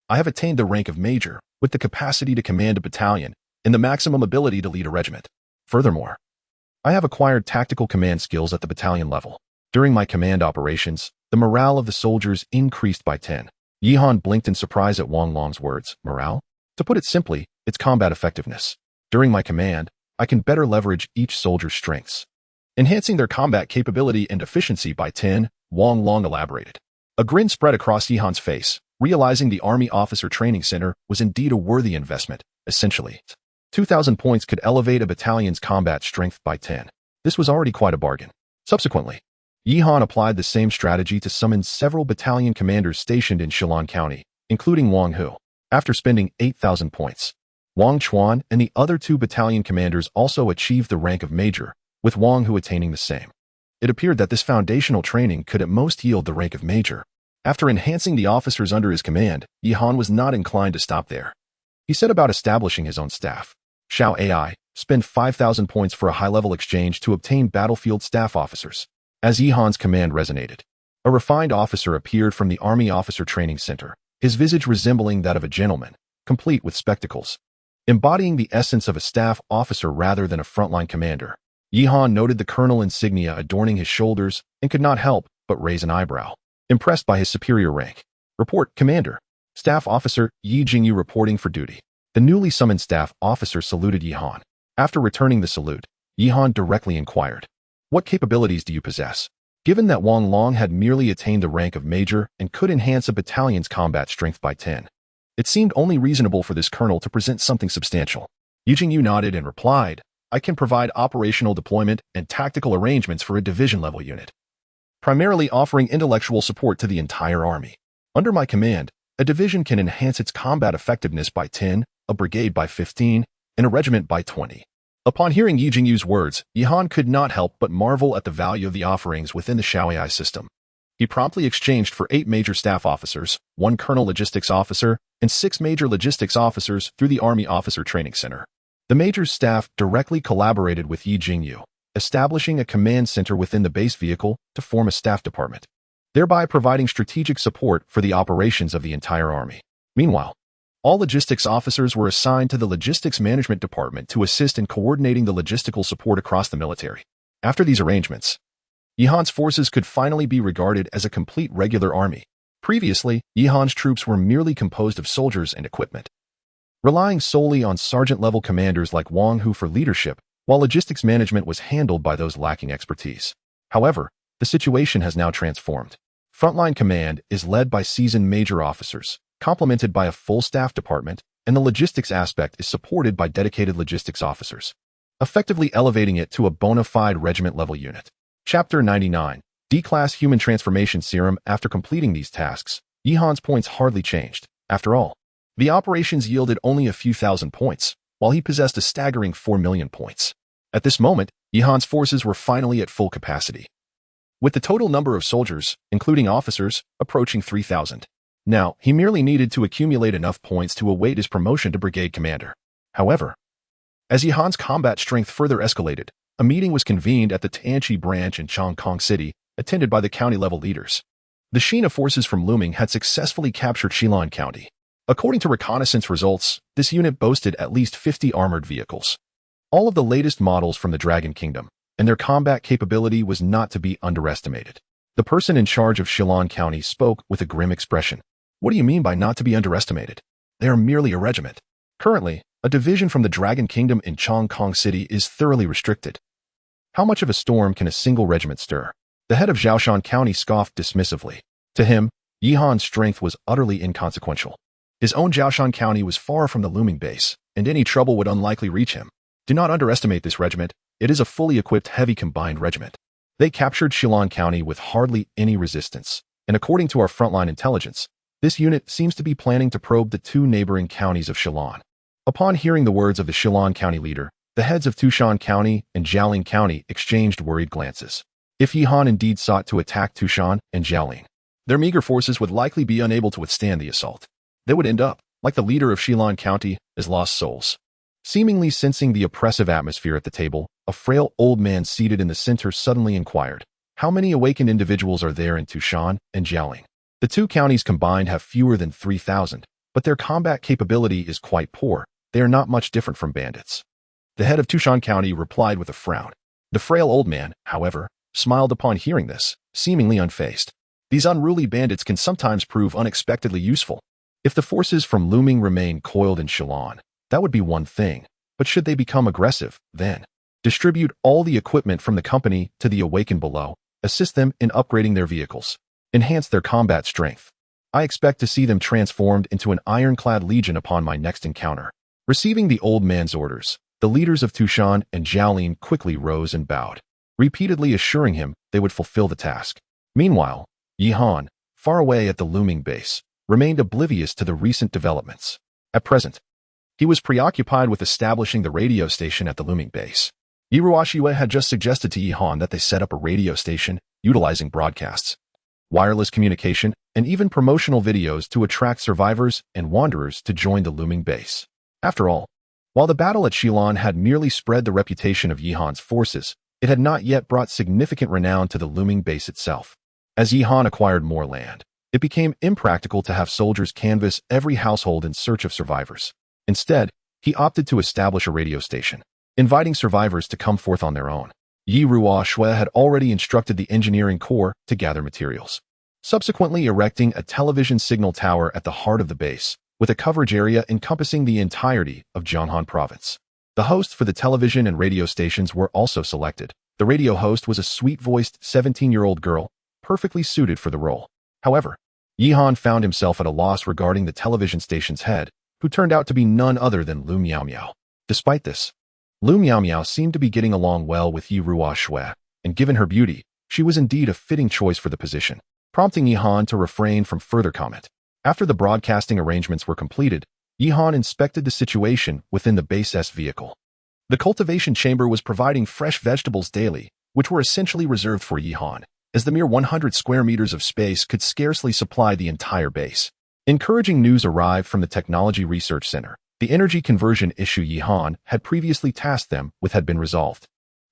I have attained the rank of major, with the capacity to command a battalion and the maximum ability to lead a regiment. Furthermore, I have acquired tactical command skills at the battalion level. During my command operations, the morale of the soldiers increased by 10. Yihan blinked in surprise at Wang Long's words. Morale? To put it simply, it's combat effectiveness. During my command, I can better leverage each soldier's strengths, enhancing their combat capability and efficiency by 10, Wang Long elaborated. A grin spread across Yihan's face, realizing the Army Officer Training Center was indeed a worthy investment. Essentially, 2,000 points could elevate a battalion's combat strength by 10. This was already quite a bargain. Subsequently, Yihan applied the same strategy to summon several battalion commanders stationed in Shilin County, including Wang Hu. After spending 8,000 points, Wang Chuan and the other 2 battalion commanders also achieved the rank of major, with Wang Hu attaining the same. It appeared that this foundational training could at most yield the rank of major. After enhancing the officers under his command, Yihan was not inclined to stop there. He set about establishing his own staff. Shao AI, spend 5,000 points for a high-level exchange to obtain battlefield staff officers. As Yihan's command resonated, a refined officer appeared from the Army Officer Training Center, his visage resembling that of a gentleman, complete with spectacles, embodying the essence of a staff officer rather than a frontline commander. Yihan noted the colonel insignia adorning his shoulders and could not help but raise an eyebrow, impressed by his superior rank. Report, Commander. Staff Officer Yi Jingyu reporting for duty. The newly summoned staff officer saluted Yihan. After returning the salute, Yihan directly inquired, "What capabilities do you possess?" Given that Wang Long had merely attained the rank of major and could enhance a battalion's combat strength by 10, it seemed only reasonable for this colonel to present something substantial. Yi Jingyu nodded and replied, "I can provide operational deployment and tactical arrangements for a division-level unit, primarily offering intellectual support to the entire army. Under my command, a division can enhance its combat effectiveness by 10, a brigade by 15, and a regiment by 20. Upon hearing Yi Jingyu's words, Yihan could not help but marvel at the value of the offerings within the Shaoai system. He promptly exchanged for 8 major staff officers, 1 colonel logistics officer, and 6 major logistics officers through the Army Officer Training Center. The major's staff directly collaborated with Yi Jingyu, establishing a command center within the base vehicle to form a staff department, thereby providing strategic support for the operations of the entire army. Meanwhile, all logistics officers were assigned to the Logistics Management Department to assist in coordinating the logistical support across the military. After these arrangements, Yihan's forces could finally be regarded as a complete regular army. Previously, Yihan's troops were merely composed of soldiers and equipment, relying solely on sergeant-level commanders like Wang Hu for leadership, while logistics management was handled by those lacking expertise. However, the situation has now transformed. Frontline command is led by seasoned major officers, complemented by a full staff department, and the logistics aspect is supported by dedicated logistics officers, effectively elevating it to a bona fide regiment-level unit. Chapter 99. D-Class Human Transformation Serum. After completing these tasks, Yihan's points hardly changed. After all, the operations yielded only a few thousand points, while he possessed a staggering 4 million points. At this moment, Yihan's forces were finally at full capacity, with the total number of soldiers, including officers, approaching 3,000. Now, he merely needed to accumulate enough points to await his promotion to brigade commander. However, as Yihan's combat strength further escalated, a meeting was convened at the Tianchi branch in Chongqing City, attended by the county-level leaders. The Shina forces from Luming had successfully captured Shilin County. According to reconnaissance results, this unit boasted at least 50 armored vehicles, all of the latest models from the Dragon Kingdom, and their combat capability was not to be underestimated. The person in charge of Shilin County spoke with a grim expression. "What do you mean by not to be underestimated? They are merely a regiment. Currently, a division from the Dragon Kingdom in Chong Kong City, is thoroughly restricted. How much of a storm can a single regiment stir? The head of Zhoushan County scoffed dismissively. To him, Yihan's strength was utterly inconsequential. His own Zhoushan County was far from the looming base, and any trouble would unlikely reach him. Do not underestimate this regiment. It is a fully equipped heavy combined regiment. They captured Shillong County with hardly any resistance, and according to our frontline intelligence, this unit seems to be planning to probe the two neighboring counties of Shillong. Upon hearing the words of the Shillong County leader, the heads of Tushan County and Jialing County exchanged worried glances. If Yihan indeed sought to attack Tushan and Jialing, their meager forces would likely be unable to withstand the assault. They would end up, like the leader of Shillong County, as lost souls. Seemingly sensing the oppressive atmosphere at the table, a frail old man seated in the center suddenly inquired, "How many awakened individuals are there in Tushan and Jialing?" The two counties combined have fewer than 3,000, but their combat capability is quite poor. They are not much different from bandits. The head of Tushan County replied with a frown. The frail old man, however, smiled upon hearing this, seemingly unfazed. These unruly bandits can sometimes prove unexpectedly useful. If the forces from Looming remain coiled in Shillong, that would be one thing, but should they become aggressive, then distribute all the equipment from the company to the awakened below, assist them in upgrading their vehicles, enhance their combat strength. I expect to see them transformed into an ironclad legion upon my next encounter. Receiving the old man's orders, the leaders of Tushan and Jialing quickly rose and bowed, repeatedly assuring him they would fulfill the task. Meanwhile, Yihan, far away at the Looming base, remained oblivious to the recent developments. At present, he was preoccupied with establishing the radio station at the Looming base. Yiruashue had just suggested to Yihan that they set up a radio station utilizing broadcasts, wireless communication, and even promotional videos to attract survivors and wanderers to join the Looming base. After all, while the battle at Shillong had merely spread the reputation of Yihan's forces, it had not yet brought significant renown to the Looming base itself. As Yihan acquired more land, it became impractical to have soldiers canvass every household in search of survivors. Instead, he opted to establish a radio station, inviting survivors to come forth on their own. Yi Ruo had already instructed the engineering corps to gather materials, subsequently erecting a television signal tower at the heart of the base, with a coverage area encompassing the entirety of Jianghan province. The hosts for the television and radio stations were also selected. The radio host was a sweet-voiced 17-year-old girl, perfectly suited for the role. However, Yihan found himself at a loss regarding the television station's head, who turned out to be none other than Lu Miao. Despite this, Lu Miao seemed to be getting along well with Yi Ruo, and given her beauty, she was indeed a fitting choice for the position, prompting Yihan to refrain from further comment. After the broadcasting arrangements were completed, Yihan inspected the situation within the base's vehicle. The cultivation chamber was providing fresh vegetables daily, which were essentially reserved for Yihan, as the mere 100 square meters of space could scarcely supply the entire base. Encouraging news arrived from the Technology Research Center. The energy conversion issue Yihan had previously tasked them with had been resolved.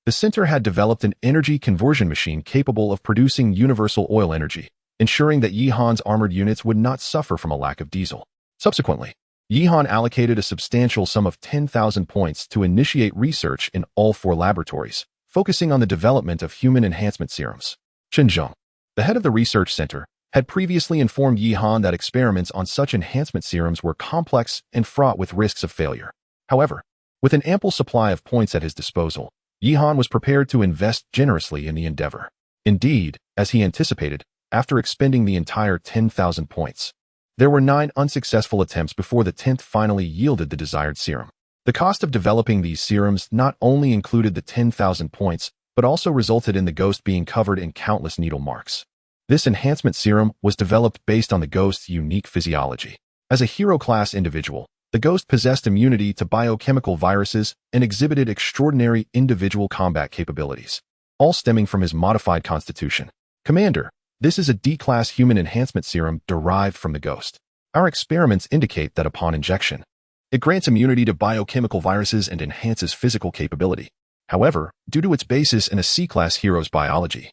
The center had developed an energy conversion machine capable of producing universal oil energy, ensuring that Yihan's armored units would not suffer from a lack of diesel. Subsequently, Yihan allocated a substantial sum of 10,000 points to initiate research in all 4 laboratories, focusing on the development of human enhancement serums. Chen Zheng, the head of the research center, had previously informed Yihan that experiments on such enhancement serums were complex and fraught with risks of failure. However, with an ample supply of points at his disposal, Yihan was prepared to invest generously in the endeavor. Indeed, as he anticipated, after expending the entire 10,000 points, there were 9 unsuccessful attempts before the 10th finally yielded the desired serum. The cost of developing these serums not only included the 10,000 points, but also resulted in the ghost being covered in countless needle marks. This enhancement serum was developed based on the ghost's unique physiology. As a hero-class individual, the ghost possessed immunity to biochemical viruses and exhibited extraordinary individual combat capabilities, all stemming from his modified constitution. Commander, this is a D-class human enhancement serum derived from the ghost. Our experiments indicate that upon injection, it grants immunity to biochemical viruses and enhances physical capability. However, due to its basis in a C-class hero's biology,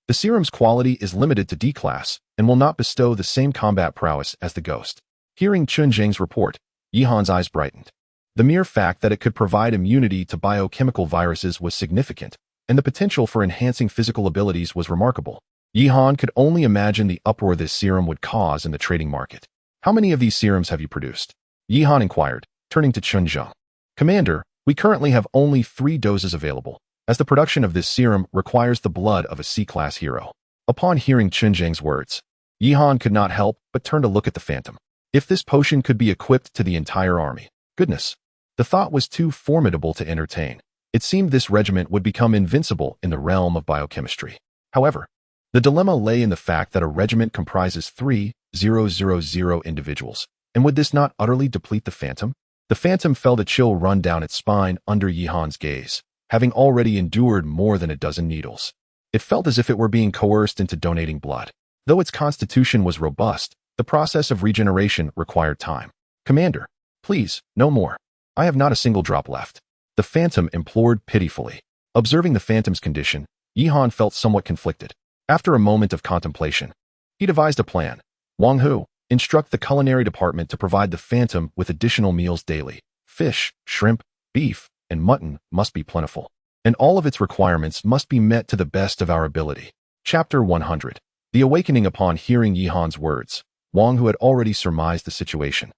the serum's quality is limited to D-class and will not bestow the same combat prowess as the ghost. Hearing Chun Zheng's report, Yihan's eyes brightened. The mere fact that it could provide immunity to biochemical viruses was significant, and the potential for enhancing physical abilities was remarkable. Yihan could only imagine the uproar this serum would cause in the trading market. How many of these serums have you produced? Yihan inquired, turning to Chunjung. Commander, we currently have only 3 doses available, as the production of this serum requires the blood of a C-class hero. Upon hearing Chunjung's words, Yihan could not help but turn to look at the Phantom. If this potion could be equipped to the entire army, goodness. The thought was too formidable to entertain. It seemed this regiment would become invincible in the realm of biochemistry. However, the dilemma lay in the fact that a regiment comprises 3,000 individuals, and would this not utterly deplete the Phantom? The Phantom felt a chill run down its spine under Yihan's gaze, having already endured more than a dozen needles. It felt as if it were being coerced into donating blood. Though its constitution was robust, the process of regeneration required time. Commander, please, no more. I have not a single drop left. The Phantom implored pitifully. Observing the Phantom's condition, Yihan felt somewhat conflicted. After a moment of contemplation, he devised a plan. Wang Hu, instruct the culinary department to provide the Phantom with additional meals daily. Fish, shrimp, beef, and mutton must be plentiful, and all of its requirements must be met to the best of our ability. Chapter 100. The awakening. Upon hearing Yihan's words, Wang Hu had already surmised the situation.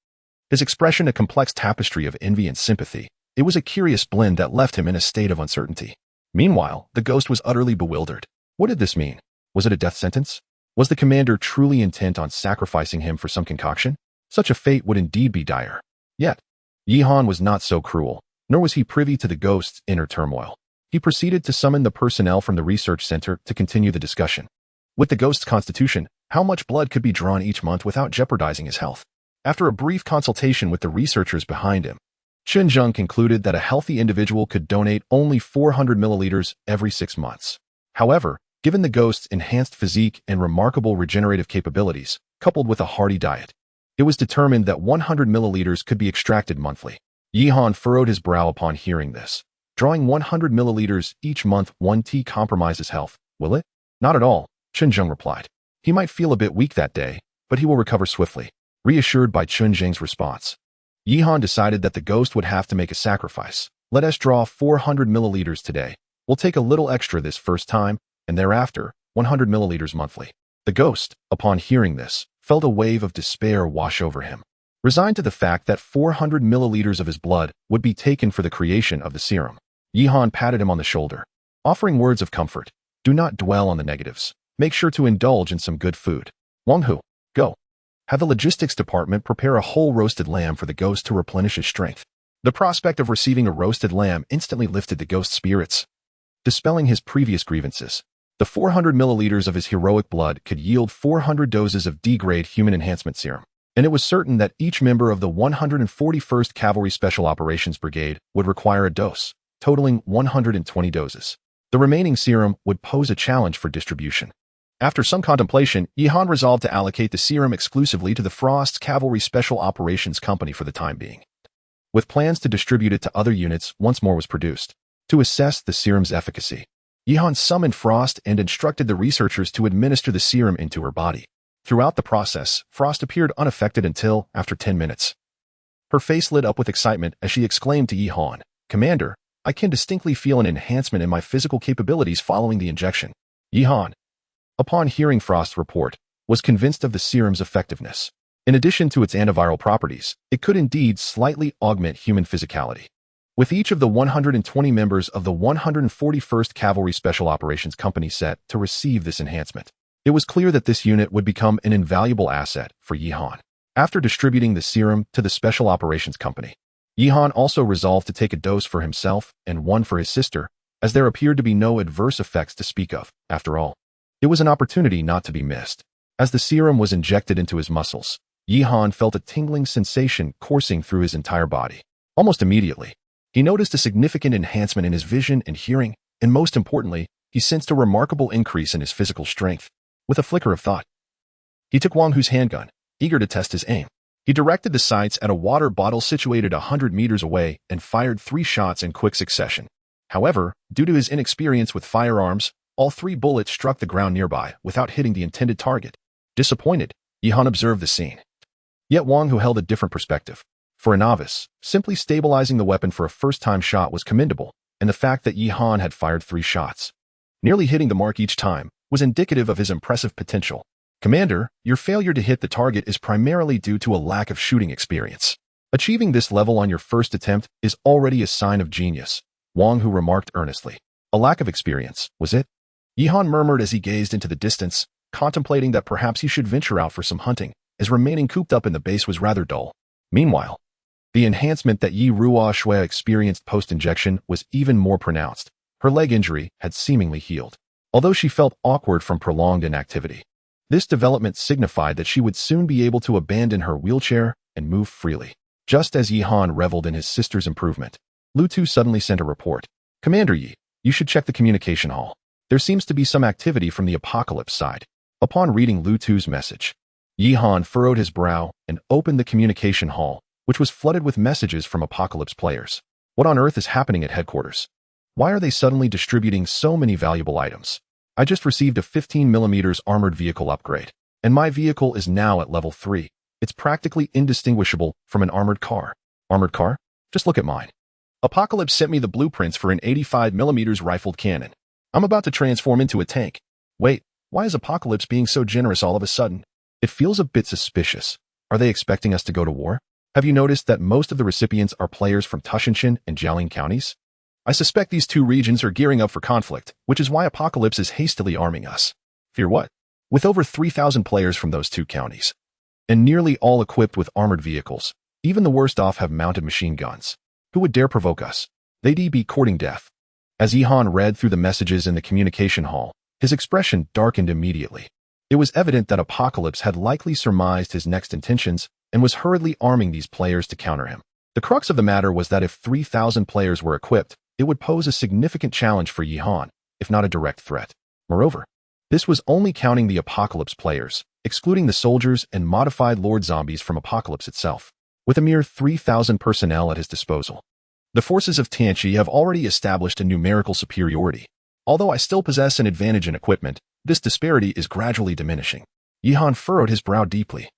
His expression a complex tapestry of envy and sympathy. It was a curious blend that left him in a state of uncertainty. Meanwhile, the ghost was utterly bewildered. What did this mean? Was it a death sentence? Was the commander truly intent on sacrificing him for some concoction? Such a fate would indeed be dire. Yet, Yihan was not so cruel, nor was he privy to the ghost's inner turmoil. He proceeded to summon the personnel from the research center to continue the discussion. With the ghost's constitution, how much blood could be drawn each month without jeopardizing his health? After a brief consultation with the researchers behind him, Chunjung concluded that a healthy individual could donate only 400 milliliters every 6 months. However, given the ghost's enhanced physique and remarkable regenerative capabilities, coupled with a hearty diet, it was determined that 100 milliliters could be extracted monthly. Yihan furrowed his brow upon hearing this. Drawing 100 milliliters each month won't compromise his health, will it? Not at all, Chunjung replied. He might feel a bit weak that day, but he will recover swiftly. Reassured by Chunjung's response, Yihan decided that the ghost would have to make a sacrifice. Let us draw 400 milliliters today. We'll take a little extra this first time, and thereafter, 100 milliliters monthly. The ghost, upon hearing this, felt a wave of despair wash over him. Resigned to the fact that 400 milliliters of his blood would be taken for the creation of the serum, Yihan patted him on the shoulder, offering words of comfort. Do not dwell on the negatives. Make sure to indulge in some good food. Wang Hu, go. Have the logistics department prepare a whole roasted lamb for the ghost to replenish his strength. The prospect of receiving a roasted lamb instantly lifted the ghost's spirits. Dispelling his previous grievances, the 400 milliliters of his heroic blood could yield 400 doses of D-grade human enhancement serum, and it was certain that each member of the 141st Cavalry Special Operations Brigade would require a dose, totaling 120 doses. The remaining serum would pose a challenge for distribution. After some contemplation, Yihan resolved to allocate the serum exclusively to the Frost's Cavalry Special Operations Company for the time being, with plans to distribute it to other units once more was produced. To assess the serum's efficacy, Yihan summoned Frost and instructed the researchers to administer the serum into her body. Throughout the process, Frost appeared unaffected until, after 10 minutes, her face lit up with excitement as she exclaimed to Yihan, "Commander, I can distinctly feel an enhancement in my physical capabilities following the injection." Yihan, upon hearing Frost's report, was convinced of the serum's effectiveness. In addition to its antiviral properties, it could indeed slightly augment human physicality. With each of the 120 members of the 141st Cavalry Special Operations Company set to receive this enhancement, it was clear that this unit would become an invaluable asset for Yihan. After distributing the serum to the Special Operations Company, Yihan also resolved to take a dose for himself and one for his sister, as there appeared to be no adverse effects to speak of. After all, it was an opportunity not to be missed. As the serum was injected into his muscles, Yihan felt a tingling sensation coursing through his entire body. Almost immediately, he noticed a significant enhancement in his vision and hearing, and most importantly, he sensed a remarkable increase in his physical strength. With a flicker of thought, he took Wang Hu's handgun, eager to test his aim. He directed the sights at a water bottle situated 100 meters away and fired 3 shots in quick succession. However, due to his inexperience with firearms, all 3 bullets struck the ground nearby without hitting the intended target. Disappointed, Yihan observed the scene. Yet Wang Hu held a different perspective. For a novice, simply stabilizing the weapon for a first-time shot was commendable, and the fact that Yihan had fired 3 shots, nearly hitting the mark each time, was indicative of his impressive potential. Commander, your failure to hit the target is primarily due to a lack of shooting experience. Achieving this level on your first attempt is already a sign of genius, Wang Hu remarked earnestly. A lack of experience, was it? Yihan murmured as he gazed into the distance, contemplating that perhaps he should venture out for some hunting, as remaining cooped up in the base was rather dull. Meanwhile, the enhancement that Yi Ruo Shui experienced post-injection was even more pronounced. Her leg injury had seemingly healed, although she felt awkward from prolonged inactivity. This development signified that she would soon be able to abandon her wheelchair and move freely. Just as Yihan reveled in his sister's improvement, Lu Tu suddenly sent a report. Commander Yi, you should check the communication hall. There seems to be some activity from the apocalypse side. Upon reading Lu Tu's message, Yihan furrowed his brow and opened the communication hall, which was flooded with messages from apocalypse players. What on earth is happening at headquarters? Why are they suddenly distributing so many valuable items? I just received a 15mm armored vehicle upgrade, and my vehicle is now at level 3. It's practically indistinguishable from an armored car. Armored car? Just look at mine. Apocalypse sent me the blueprints for an 85mm rifled cannon. I'm about to transform into a tank. Wait, why is Apocalypse being so generous all of a sudden? It feels a bit suspicious. Are they expecting us to go to war? Have you noticed that most of the recipients are players from Tushinshan and Jialing counties? I suspect these two regions are gearing up for conflict, which is why Apocalypse is hastily arming us. Fear what? With over 3,000 players from those two counties, and nearly all equipped with armored vehicles, even the worst off have mounted machine guns. Who would dare provoke us? They'd be courting death. As Yihan read through the messages in the communication hall, his expression darkened immediately. It was evident that Apocalypse had likely surmised his next intentions and was hurriedly arming these players to counter him. The crux of the matter was that if 3,000 players were equipped, it would pose a significant challenge for Yihan, if not a direct threat. Moreover, this was only counting the Apocalypse players, excluding the soldiers and modified Lord Zombies from Apocalypse itself, with a mere 3,000 personnel at his disposal. The forces of Tianqi have already established a numerical superiority. Although I still possess an advantage in equipment, this disparity is gradually diminishing. Yihan furrowed his brow deeply.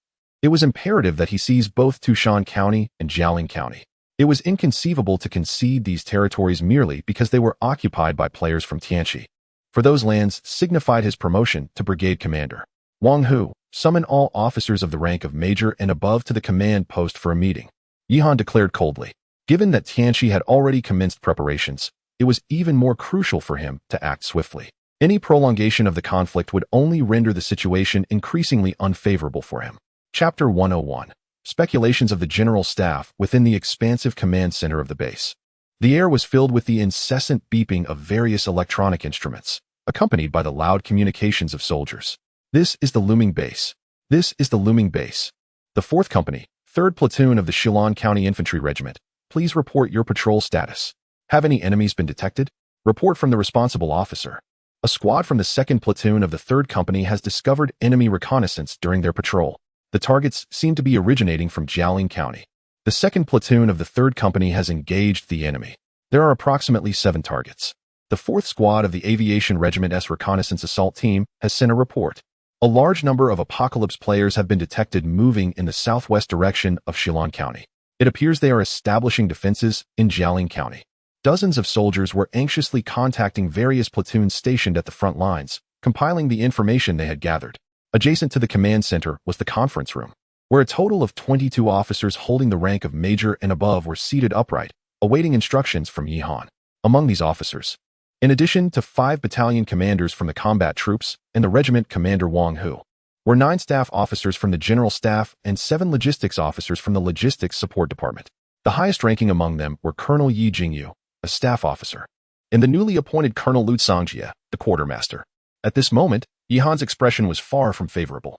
It was imperative that he seize both Tushan County and Jialing County. It was inconceivable to concede these territories merely because they were occupied by players from Tianqi. For those lands signified his promotion to brigade commander. Wang Hu, summon all officers of the rank of major and above to the command post for a meeting. Yihan declared coldly. Given that Tianqi had already commenced preparations, it was even more crucial for him to act swiftly. Any prolongation of the conflict would only render the situation increasingly unfavorable for him. Chapter 101. Speculations of the General Staff within the expansive command center of the base. The air was filled with the incessant beeping of various electronic instruments, accompanied by the loud communications of soldiers. This is the looming base. This is the looming base. The 4th Company, 3rd Platoon of the Shilin County Infantry Regiment. Please report your patrol status. Have any enemies been detected? Report from the responsible officer. A squad from the 2nd Platoon of the 3rd Company has discovered enemy reconnaissance during their patrol. The targets seem to be originating from Jialing County. The 2nd Platoon of the 3rd Company has engaged the enemy. There are approximately 7 targets. The 4th Squad of the Aviation Regiment's Reconnaissance Assault Team has sent a report. A large number of Apocalypse players have been detected moving in the southwest direction of Shilin County. It appears they are establishing defenses in Jialing County. Dozens of soldiers were anxiously contacting various platoons stationed at the front lines, compiling the information they had gathered. Adjacent to the command center was the conference room, where a total of 22 officers holding the rank of major and above were seated upright, awaiting instructions from Yihan. Among these officers, in addition to 5 battalion commanders from the combat troops and the regiment commander Wang Hu, were 9 staff officers from the general staff and 7 logistics officers from the logistics support department. The highest ranking among them were Colonel Yi Jingyu, a staff officer, and the newly appointed Colonel Lu Sangjie, the quartermaster. At this moment, Yihan's expression was far from favorable.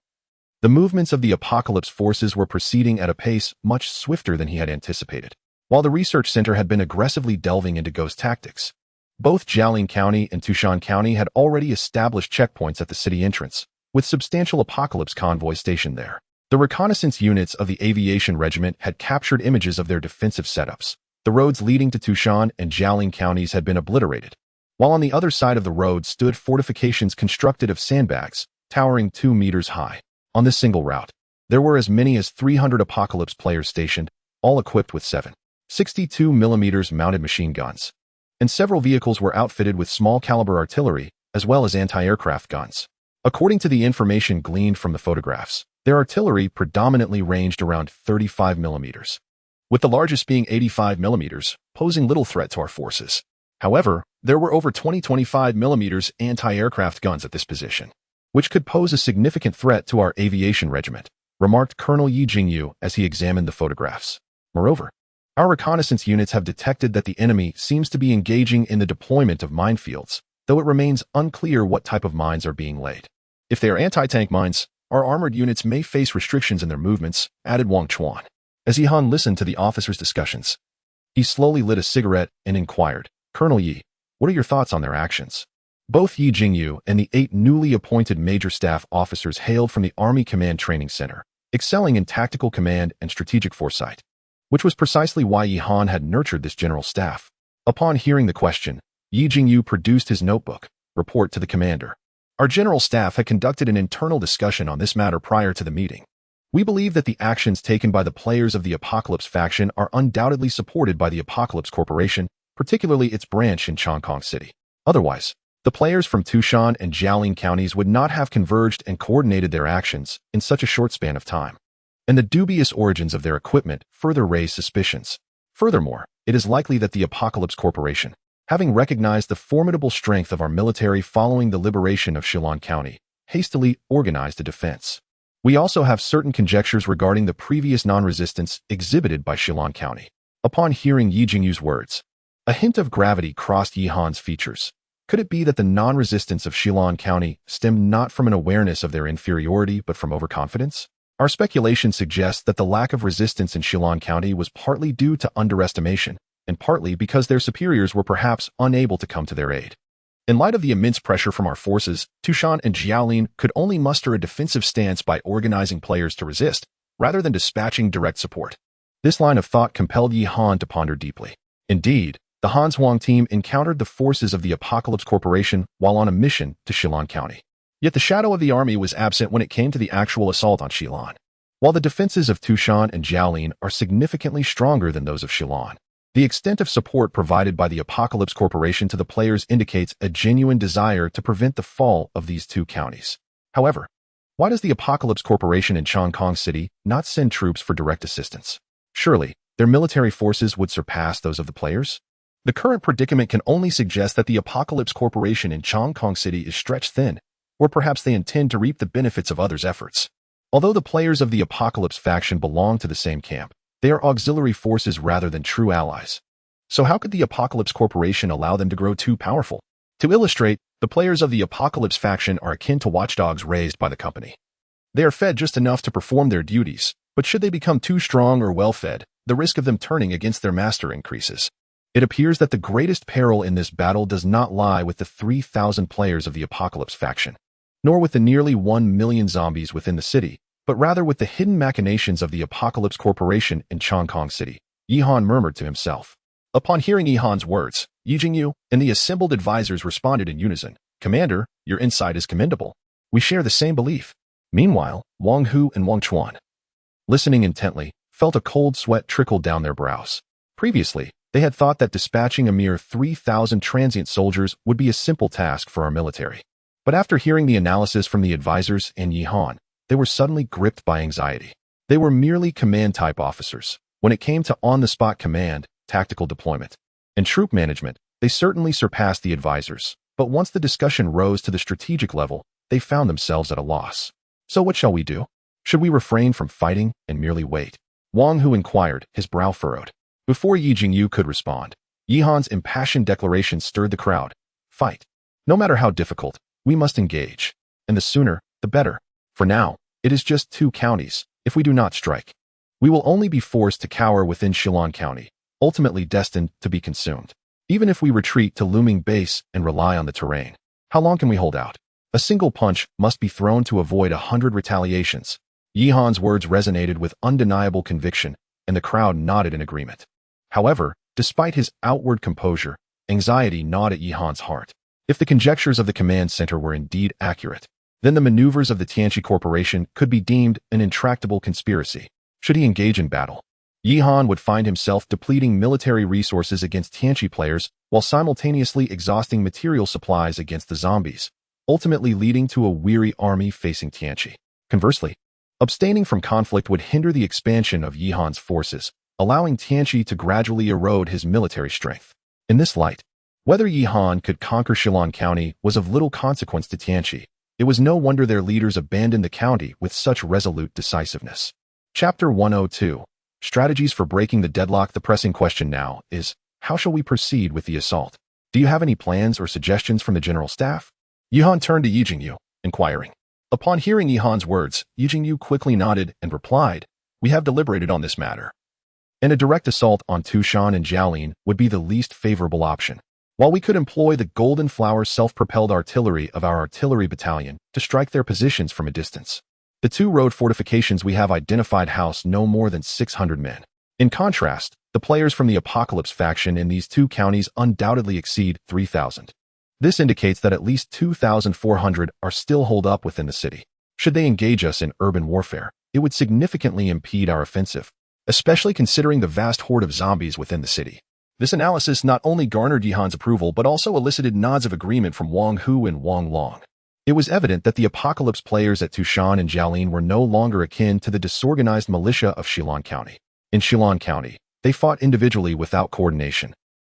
The movements of the Apocalypse forces were proceeding at a pace much swifter than he had anticipated. While the research center had been aggressively delving into ghost tactics, both Jialing County and Tushan County had already established checkpoints at the city entrance, with substantial Apocalypse convoys stationed there. The reconnaissance units of the Aviation Regiment had captured images of their defensive setups. The roads leading to Tushan and Jialing counties had been obliterated, while on the other side of the road stood fortifications constructed of sandbags, towering 2 meters high. On this single route, there were as many as 300 Apocalypse players stationed, all equipped with 7.62mm mounted machine guns, and several vehicles were outfitted with small-caliber artillery, as well as anti-aircraft guns. According to the information gleaned from the photographs, their artillery predominantly ranged around 35mm. with the largest being 85 millimeters, posing little threat to our forces. However, there were over 25 millimeters anti-aircraft guns at this position, which could pose a significant threat to our aviation regiment, remarked Colonel Yi Jingyu as he examined the photographs. Moreover, our reconnaissance units have detected that the enemy seems to be engaging in the deployment of minefields, though it remains unclear what type of mines are being laid. If they are anti-tank mines, our armored units may face restrictions in their movements, added Wang Chuan. As Yihan listened to the officers' discussions, he slowly lit a cigarette and inquired, Colonel Yi, what are your thoughts on their actions? Both Yi Jingyu and the 8 newly appointed major staff officers hailed from the Army Command Training Center, excelling in tactical command and strategic foresight, which was precisely why Yihan had nurtured this general staff. Upon hearing the question, Yi Jingyu produced his notebook, report to the commander. Our general staff had conducted an internal discussion on this matter prior to the meeting. We believe that the actions taken by the players of the Apocalypse faction are undoubtedly supported by the Apocalypse Corporation, particularly its branch in Chongqing City. Otherwise, the players from Tushan and Jialing counties would not have converged and coordinated their actions in such a short span of time. And the dubious origins of their equipment further raise suspicions. Furthermore, it is likely that the Apocalypse Corporation, having recognized the formidable strength of our military following the liberation of Shillong County, hastily organized a defense. We also have certain conjectures regarding the previous non-resistance exhibited by Shillong County. Upon hearing Yi Jingyu's words, a hint of gravity crossed Yihan's features. Could it be that the non-resistance of Shillong County stemmed not from an awareness of their inferiority but from overconfidence? Our speculation suggests that the lack of resistance in Shillong County was partly due to underestimation, and partly because their superiors were perhaps unable to come to their aid. In light of the immense pressure from our forces, Tushan and Jiaolin could only muster a defensive stance by organizing players to resist, rather than dispatching direct support. This line of thought compelled Yihan to ponder deeply. Indeed, the Hans Huang team encountered the forces of the Apocalypse Corporation while on a mission to Shillong County. Yet the shadow of the army was absent when it came to the actual assault on Shillong. While the defenses of Tushan and Jiaolin are significantly stronger than those of Shillong, the extent of support provided by the Apocalypse Corporation to the players indicates a genuine desire to prevent the fall of these two counties. However, why does the Apocalypse Corporation in Chongqing City not send troops for direct assistance? Surely, their military forces would surpass those of the players? The current predicament can only suggest that the Apocalypse Corporation in Chongqing City is stretched thin, or perhaps they intend to reap the benefits of others' efforts. Although the players of the Apocalypse faction belong to the same camp, they are auxiliary forces rather than true allies. So how could the Apocalypse Corporation allow them to grow too powerful? To illustrate, the players of the Apocalypse faction are akin to watchdogs raised by the company. They are fed just enough to perform their duties, but should they become too strong or well-fed, the risk of them turning against their master increases. It appears that the greatest peril in this battle does not lie with the 3,000 players of the Apocalypse faction, nor with the nearly 1 million zombies within the city, but rather with the hidden machinations of the Apocalypse Corporation in Chongqing City, Yihan murmured to himself. Upon hearing Yihan's words, Yi Jingyu and the assembled advisors responded in unison, Commander, your insight is commendable. We share the same belief. Meanwhile, Wang Hu and Wang Chuan, listening intently, felt a cold sweat trickle down their brows. Previously, they had thought that dispatching a mere 3,000 transient soldiers would be a simple task for our military. But after hearing the analysis from the advisors and Yihan, they were suddenly gripped by anxiety. They were merely command-type officers. When it came to on-the-spot command, tactical deployment, and troop management, they certainly surpassed the advisors. But once the discussion rose to the strategic level, they found themselves at a loss. So what shall we do? Should we refrain from fighting and merely wait? Wang Hu inquired, his brow furrowed. Before Yi Jingyu could respond, Yihan's impassioned declaration stirred the crowd. Fight. No matter how difficult, we must engage. And the sooner, the better. For now, it is just 2 counties. If we do not strike, we will only be forced to cower within Shillong County, ultimately destined to be consumed. Even if we retreat to Looming Base and rely on the terrain, how long can we hold out? A single punch must be thrown to avoid 100 retaliations. Yihan's words resonated with undeniable conviction, and the crowd nodded in agreement. However, despite his outward composure, anxiety gnawed at Yihan's heart. If the conjectures of the command center were indeed accurate, then the maneuvers of the Tianqi Corporation could be deemed an intractable conspiracy. Should he engage in battle, Yihan would find himself depleting military resources against Tianqi players while simultaneously exhausting material supplies against the zombies, ultimately leading to a weary army facing Tianqi. Conversely, abstaining from conflict would hinder the expansion of Yihan's forces, allowing Tianqi to gradually erode his military strength. In this light, whether Yihan could conquer Shilong County was of little consequence to Tianqi. It was no wonder their leaders abandoned the county with such resolute decisiveness. Chapter 102. Strategies for breaking the deadlock. The pressing question now is, how shall we proceed with the assault? Do you have any plans or suggestions from the general staff? Yihan turned to Yi Jingyu, inquiring. Upon hearing Yihan's words, Yi Jingyu quickly nodded and replied, "We have deliberated on this matter, and a direct assault on Tushan and Jiaolin would be the least favorable option. While we could employ the golden flower self-propelled artillery of our artillery battalion to strike their positions from a distance, the two road fortifications we have identified house no more than 600 men. In contrast, the players from the Apocalypse faction in these two counties undoubtedly exceed 3,000. This indicates that at least 2,400 are still holed up within the city. Should they engage us in urban warfare, it would significantly impede our offensive, especially considering the vast horde of zombies within the city." This analysis not only garnered Yihan's approval but also elicited nods of agreement from Wang Hu and Wang Long. It was evident that the Apocalypse players at Tushan and Jiaolin were no longer akin to the disorganized militia of Shilong County. In Shilong County, they fought individually without coordination,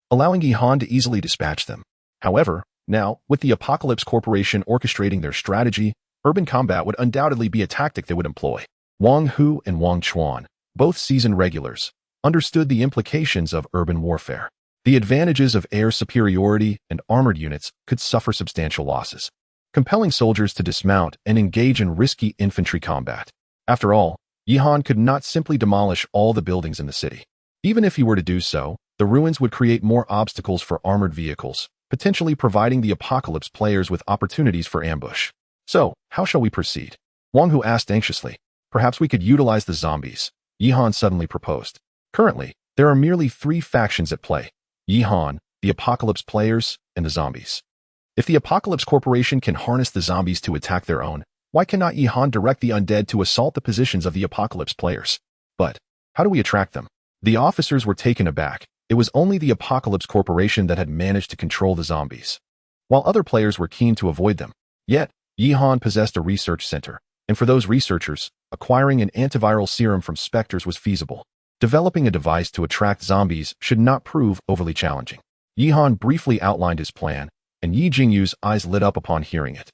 allowing Yihan to easily dispatch them. However, now, with the Apocalypse Corporation orchestrating their strategy, urban combat would undoubtedly be a tactic they would employ. Wang Hu and Wang Chuan, both seasoned regulars, understood the implications of urban warfare. The advantages of air superiority and armored units could suffer substantial losses, compelling soldiers to dismount and engage in risky infantry combat. After all, Yihan could not simply demolish all the buildings in the city. Even if he were to do so, the ruins would create more obstacles for armored vehicles, potentially providing the Apocalypse players with opportunities for ambush. So, how shall we proceed? Wang Hu asked anxiously. Perhaps we could utilize the zombies, Yihan suddenly proposed. Currently, there are merely 3 factions at play: Yihan, the Apocalypse players, and the zombies. If the Apocalypse Corporation can harness the zombies to attack their own, why cannot Yihan direct the undead to assault the positions of the Apocalypse players? But, how do we attract them? The officers were taken aback. It was only the Apocalypse Corporation that had managed to control the zombies, while other players were keen to avoid them. Yet, Yihan possessed a research center, and for those researchers, acquiring an antiviral serum from specters was feasible. Developing a device to attract zombies should not prove overly challenging. Yihan briefly outlined his plan, and Yi Jingyu's eyes lit up upon hearing it.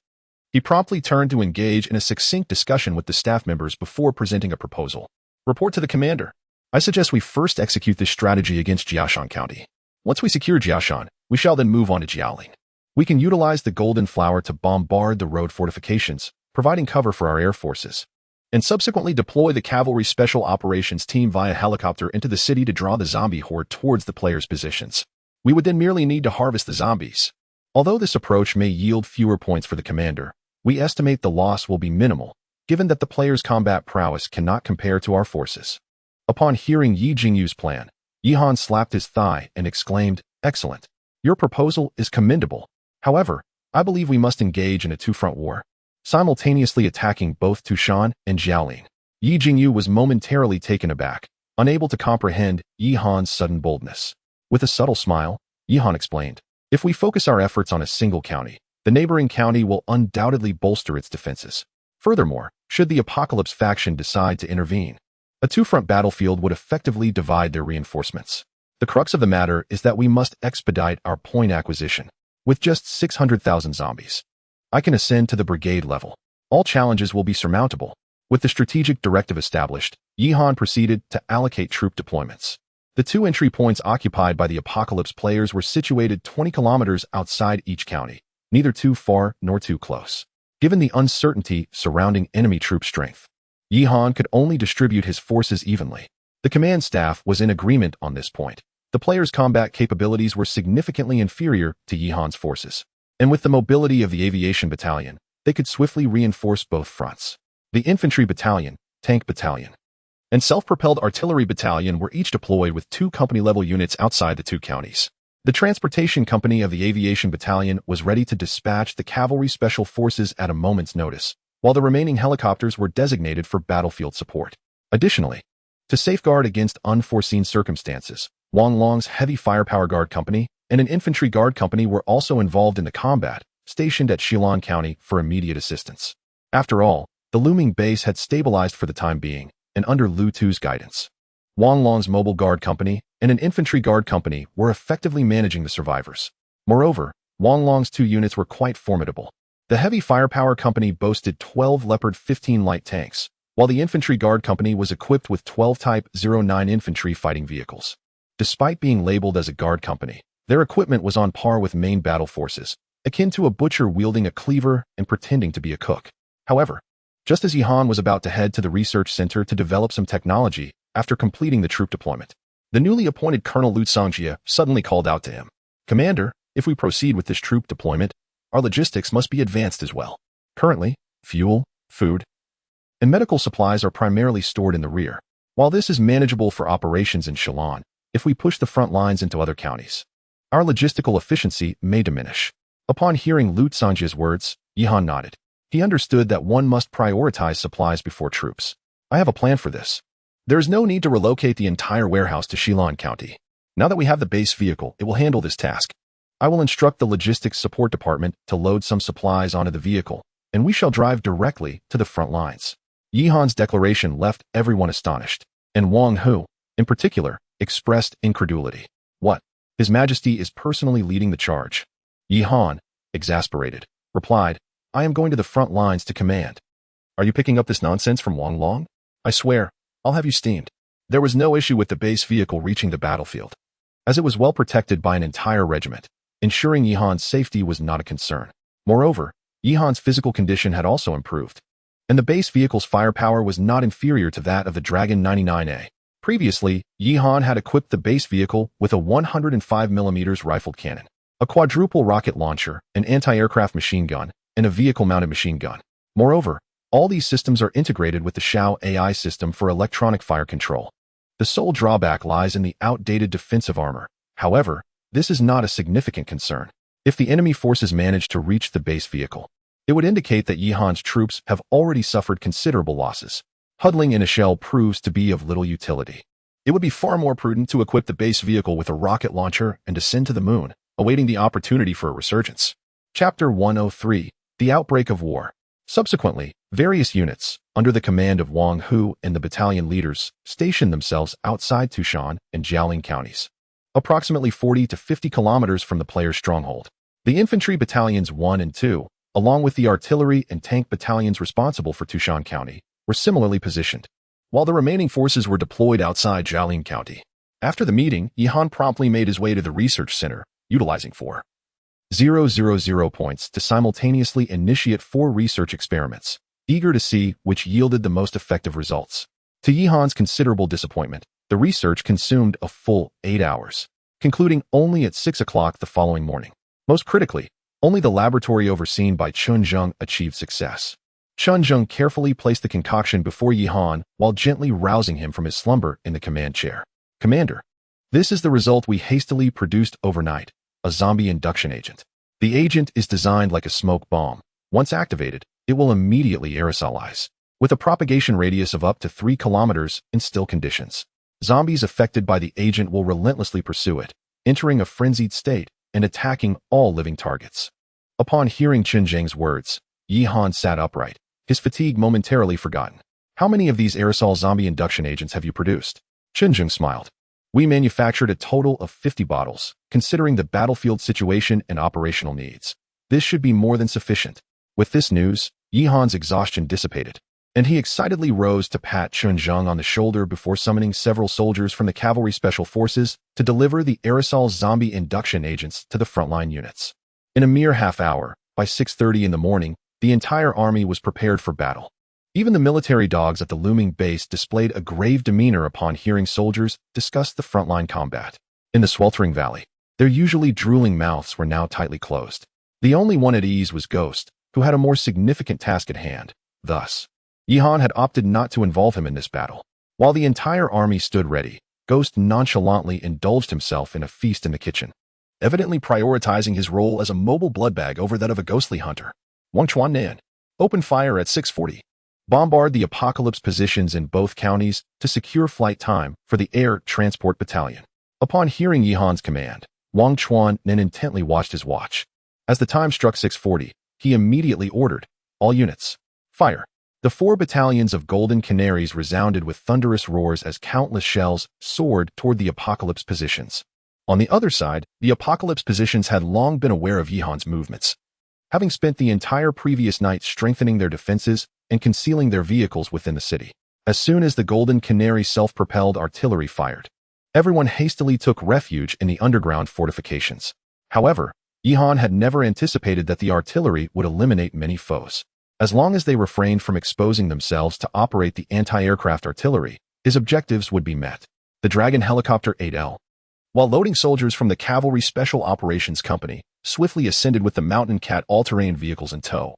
He promptly turned to engage in a succinct discussion with the staff members before presenting a proposal. Report to the commander. I suggest we first execute this strategy against Jiashan County. Once we secure Jiashan, we shall then move on to Jiaolin. We can utilize the golden flower to bombard the road fortifications, providing cover for our air forces, and subsequently deploy the cavalry special operations team via helicopter into the city to draw the zombie horde towards the players' positions. We would then merely need to harvest the zombies. Although this approach may yield fewer points for the commander, we estimate the loss will be minimal, given that the players' combat prowess cannot compare to our forces. Upon hearing Yi Jingyu's plan, Yihan slapped his thigh and exclaimed, "Excellent. Your proposal is commendable. However, I believe we must engage in a two-front war, simultaneously attacking both Tushan and Jiaolin." Yi Jingyu was momentarily taken aback, unable to comprehend Yihan's sudden boldness. With a subtle smile, Yihan explained, "If we focus our efforts on a single county, the neighboring county will undoubtedly bolster its defenses. Furthermore, should the Apocalypse faction decide to intervene, a two-front battlefield would effectively divide their reinforcements. The crux of the matter is that we must expedite our point acquisition. With just 600,000 zombies, I can ascend to the brigade level. All challenges will be surmountable." With the strategic directive established, Yihan proceeded to allocate troop deployments. The 2 entry points occupied by the Apocalypse players were situated 20 kilometers outside each county, neither too far nor too close. Given the uncertainty surrounding enemy troop strength, Yihan could only distribute his forces evenly. The command staff was in agreement on this point. The players' combat capabilities were significantly inferior to Yihan's forces, and with the mobility of the aviation battalion, they could swiftly reinforce both fronts. The infantry battalion, tank battalion, and self-propelled artillery battalion were each deployed with 2 company-level units outside the 2 counties. The transportation company of the aviation battalion was ready to dispatch the cavalry special forces at a moment's notice, while the remaining helicopters were designated for battlefield support. Additionally, to safeguard against unforeseen circumstances, Wang Long's heavy firepower guard company and an infantry guard company were also involved in the combat, stationed at Shilong County for immediate assistance. After all, the looming base had stabilized for the time being, and under Lu Tu's guidance, Wang Long's mobile guard company and an infantry guard company were effectively managing the survivors. Moreover, Wang Long's 2 units were quite formidable. The heavy firepower company boasted 12 Leopard 15 light tanks, while the infantry guard company was equipped with 12 Type 09 infantry fighting vehicles. Despite being labeled as a guard company, their equipment was on par with main battle forces, akin to a butcher wielding a cleaver and pretending to be a cook. However, just as Yihan was about to head to the research center to develop some technology after completing the troop deployment, the newly appointed Colonel Lu Songjie suddenly called out to him, "Commander, if we proceed with this troop deployment, our logistics must be advanced as well. Currently, fuel, food, and medical supplies are primarily stored in the rear. While this is manageable for operations in Shillong, if we push the front lines into other counties, our logistical efficiency may diminish." Upon hearing Lu Songjie's words, Yihan nodded. He understood that one must prioritize supplies before troops. "I have a plan for this. There is no need to relocate the entire warehouse to Shillong County. Now that we have the base vehicle, it will handle this task. I will instruct the logistics support department to load some supplies onto the vehicle, and we shall drive directly to the front lines." Yihan's declaration left everyone astonished, and Wang Hu, in particular, expressed incredulity. "What? His Majesty is personally leading the charge?" Yihan, exasperated, replied, "I am going to the front lines to command. Are you picking up this nonsense from Wang Long? I swear, I'll have you steamed." There was no issue with the base vehicle reaching the battlefield, as it was well protected by an entire regiment. Ensuring Yihan's safety was not a concern. Moreover, Yihan's physical condition had also improved, and the base vehicle's firepower was not inferior to that of the Dragon 99A. Previously, Yihan had equipped the base vehicle with a 105mm rifled cannon, a quadruple rocket launcher, an anti-aircraft machine gun, and a vehicle-mounted machine gun. Moreover, all these systems are integrated with the Shao AI system for electronic fire control. The sole drawback lies in the outdated defensive armor. However, this is not a significant concern. If the enemy forces manage to reach the base vehicle, it would indicate that Yihan's troops have already suffered considerable losses. Huddling in a shell proves to be of little utility. It would be far more prudent to equip the base vehicle with a rocket launcher and descend to the moon, awaiting the opportunity for a resurgence. Chapter 103, The Outbreak of War. Subsequently, various units, under the command of Wang Hu and the battalion leaders, stationed themselves outside Tushan and Jialing counties, approximately 40 to 50 kilometers from the player's stronghold. The infantry battalions 1 and 2, along with the artillery and tank battalions responsible for Tushan County, were similarly positioned, while the remaining forces were deployed outside Jialing County. After the meeting, Yihan promptly made his way to the research center, utilizing 4,000 points to simultaneously initiate 4 research experiments, eager to see which yielded the most effective results. To Yihan's considerable disappointment, the research consumed a full 8 hours, concluding only at 6 o'clock the following morning. Most critically, only the laboratory overseen by Chun Zheng achieved success. Chun Zheng carefully placed the concoction before Yihan while gently rousing him from his slumber in the command chair. "Commander, this is the result we hastily produced overnight, a zombie induction agent. The agent is designed like a smoke bomb. Once activated, it will immediately aerosolize, with a propagation radius of up to 3 kilometers in still conditions. Zombies affected by the agent will relentlessly pursue it, entering a frenzied state and attacking all living targets." Upon hearing Chun Zheng's words, Yihan sat upright, his fatigue momentarily forgotten. "How many of these aerosol zombie induction agents have you produced?" Chun Zheng smiled. "We manufactured a total of 50 bottles, considering the battlefield situation and operational needs. This should be more than sufficient." With this news, Yihan's exhaustion dissipated, and he excitedly rose to pat Chun Zheng on the shoulder before summoning several soldiers from the cavalry special forces to deliver the aerosol zombie induction agents to the frontline units. In a mere half hour, by 6:30 in the morning, the entire army was prepared for battle. Even the military dogs at the looming base displayed a grave demeanor upon hearing soldiers discuss the frontline combat. In the sweltering valley, their usually drooling mouths were now tightly closed. The only one at ease was Ghost, who had a more significant task at hand. Thus, Yihan had opted not to involve him in this battle. While the entire army stood ready, Ghost nonchalantly indulged himself in a feast in the kitchen, evidently prioritizing his role as a mobile bloodbag over that of a ghostly hunter. Wang Chuan Nan. Open fire at 6:40. Bombard the apocalypse positions in both counties to secure flight time for the air transport battalion. Upon hearing Yihan's command, Wang Chuan Nan intently watched his watch. As the time struck 6:40, he immediately ordered, "All units, fire." The 4 battalions of golden canaries resounded with thunderous roars as countless shells soared toward the Apocalypse positions. On the other side, the Apocalypse positions had long been aware of Yihan's movements, having spent the entire previous night strengthening their defenses and concealing their vehicles within the city. As soon as the golden canary self-propelled artillery fired, everyone hastily took refuge in the underground fortifications. However, Yihan had never anticipated that the artillery would eliminate many foes. As long as they refrained from exposing themselves to operate the anti-aircraft artillery, his objectives would be met. The Dragon Helicopter 8L, while loading soldiers from the Cavalry Special Operations Company, swiftly ascended with the Mountain Cat all-terrain vehicles in tow,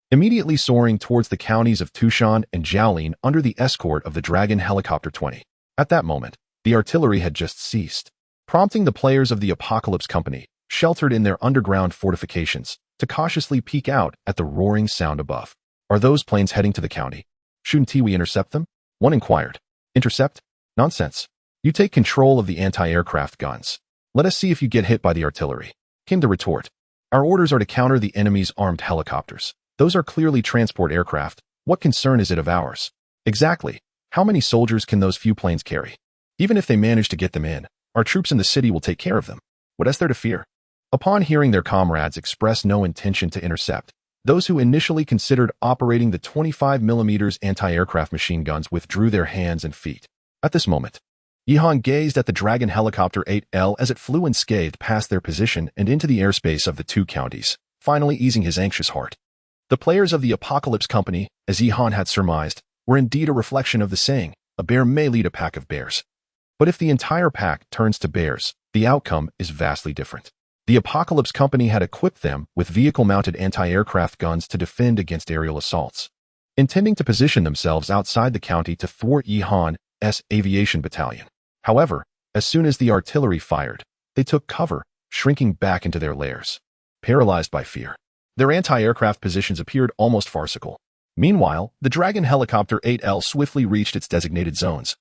immediately soaring towards the counties of Tushan and Jiaolin under the escort of the Dragon Helicopter 20. At that moment, the artillery had just ceased, prompting the players of the Apocalypse Company, sheltered in their underground fortifications, to cautiously peek out at the roaring sound above. Are those planes heading to the county? Shouldn't we intercept them? One inquired. Intercept? Nonsense. You take control of the anti-aircraft guns. Let us see if you get hit by the artillery, came the retort. Our orders are to counter the enemy's armed helicopters. Those are clearly transport aircraft. What concern is it of ours? Exactly. How many soldiers can those few planes carry? Even if they manage to get them in, our troops in the city will take care of them. What is there to fear? Upon hearing their comrades express no intention to intercept, those who initially considered operating the 25mm anti-aircraft machine guns withdrew their hands and feet. At this moment, Yihan gazed at the Dragon Helicopter 8L as it flew unscathed past their position and into the airspace of the 2 counties, finally easing his anxious heart. The players of the Apocalypse Company, as Yihan had surmised, were indeed a reflection of the saying, a bear may lead a pack of bears. But if the entire pack turns to bears, the outcome is vastly different. The Apocalypse Company had equipped them with vehicle-mounted anti-aircraft guns to defend against aerial assaults, intending to position themselves outside the county to thwart Yihan's aviation battalion. However, as soon as the artillery fired, they took cover, shrinking back into their lairs, paralyzed by fear. Their anti-aircraft positions appeared almost farcical. Meanwhile, the Dragon Helicopter 8L swiftly reached its designated zones,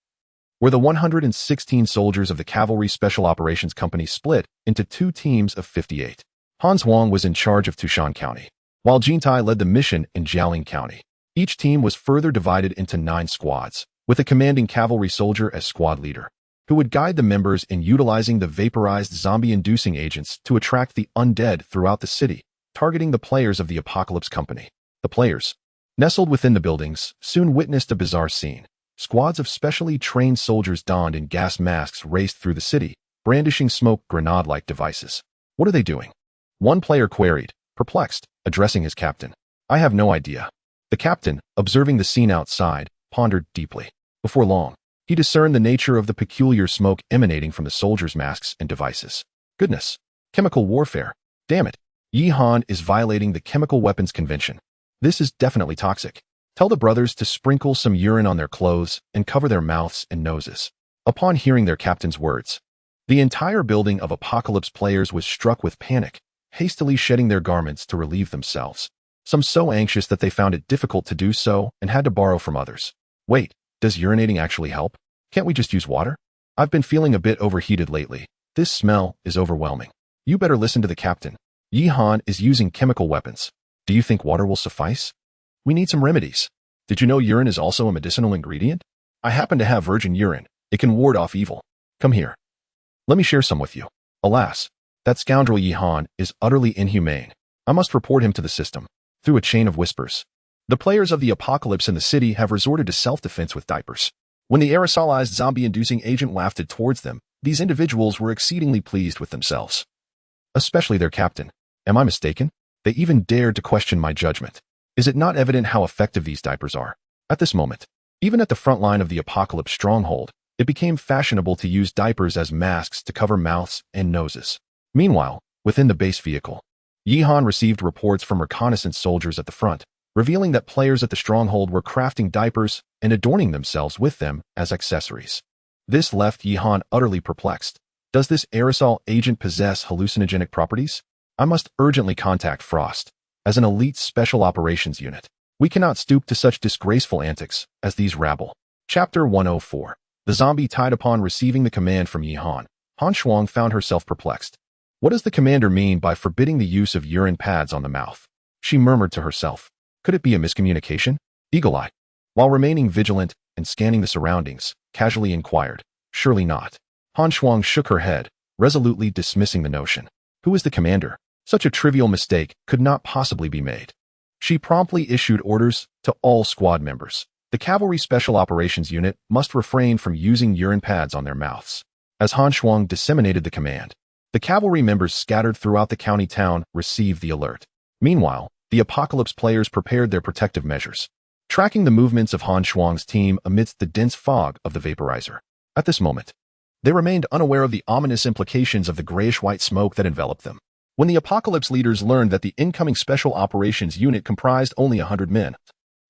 where the 116 soldiers of the Cavalry Special Operations Company split into 2 teams of 58. Hans Huang was in charge of Tushan County, while Jintai led the mission in Jiaolin County. Each team was further divided into 9 squads, with a commanding cavalry soldier as squad leader, who would guide the members in utilizing the vaporized zombie-inducing agents to attract the undead throughout the city, targeting the players of the Apocalypse Company. The players, nestled within the buildings, soon witnessed a bizarre scene. Squads of specially trained soldiers donned in gas masks raced through the city, brandishing smoke grenade-like devices. What are they doing? One player queried, perplexed, addressing his captain. I have no idea. The captain, observing the scene outside, pondered deeply. Before long, he discerned the nature of the peculiar smoke emanating from the soldiers' masks and devices. Goodness! Chemical warfare. Damn it! Yihan is violating the Chemical Weapons Convention. This is definitely toxic. Tell the brothers to sprinkle some urine on their clothes and cover their mouths and noses. Upon hearing their captain's words, the entire building of Apocalypse players was struck with panic, hastily shedding their garments to relieve themselves. Some so anxious that they found it difficult to do so and had to borrow from others. Wait, does urinating actually help? Can't we just use water? I've been feeling a bit overheated lately. This smell is overwhelming. You better listen to the captain. Yihan is using chemical weapons. Do you think water will suffice? We need some remedies. Did you know urine is also a medicinal ingredient? I happen to have virgin urine. It can ward off evil. Come here. Let me share some with you. Alas, that scoundrel Yihan is utterly inhumane. I must report him to the system. Through a chain of whispers, the players of the Apocalypse in the city have resorted to self-defense with diapers. When the aerosolized zombie-inducing agent wafted towards them, these individuals were exceedingly pleased with themselves. Especially their captain. Am I mistaken? They even dared to question my judgment. Is it not evident how effective these diapers are? At this moment, even at the front line of the Apocalypse stronghold, it became fashionable to use diapers as masks to cover mouths and noses. Meanwhile, within the base vehicle, Yihan received reports from reconnaissance soldiers at the front, revealing that players at the stronghold were crafting diapers and adorning themselves with them as accessories. This left Yihan utterly perplexed. Does this aerosol agent possess hallucinogenic properties? I must urgently contact Frost. As an elite special operations unit, we cannot stoop to such disgraceful antics as these rabble. Chapter 104. The zombie tied. Upon receiving the command from Yihan, Han Shuang found herself perplexed. What does the commander mean by forbidding the use of urine pads on the mouth? She murmured to herself. Could it be a miscommunication? Eagle-Eye, while remaining vigilant and scanning the surroundings, casually inquired, "Surely not." Han Shuang shook her head, resolutely dismissing the notion. Who is the commander? Such a trivial mistake could not possibly be made. She promptly issued orders to all squad members. The Cavalry Special Operations Unit must refrain from using urine pads on their mouths. As Han Shuang disseminated the command, the cavalry members scattered throughout the county town received the alert. Meanwhile, the Apocalypse players prepared their protective measures, tracking the movements of Han Shuang's team amidst the dense fog of the vaporizer. At this moment, they remained unaware of the ominous implications of the grayish-white smoke that enveloped them. When the Apocalypse leaders learned that the incoming Special Operations Unit comprised only 100 men,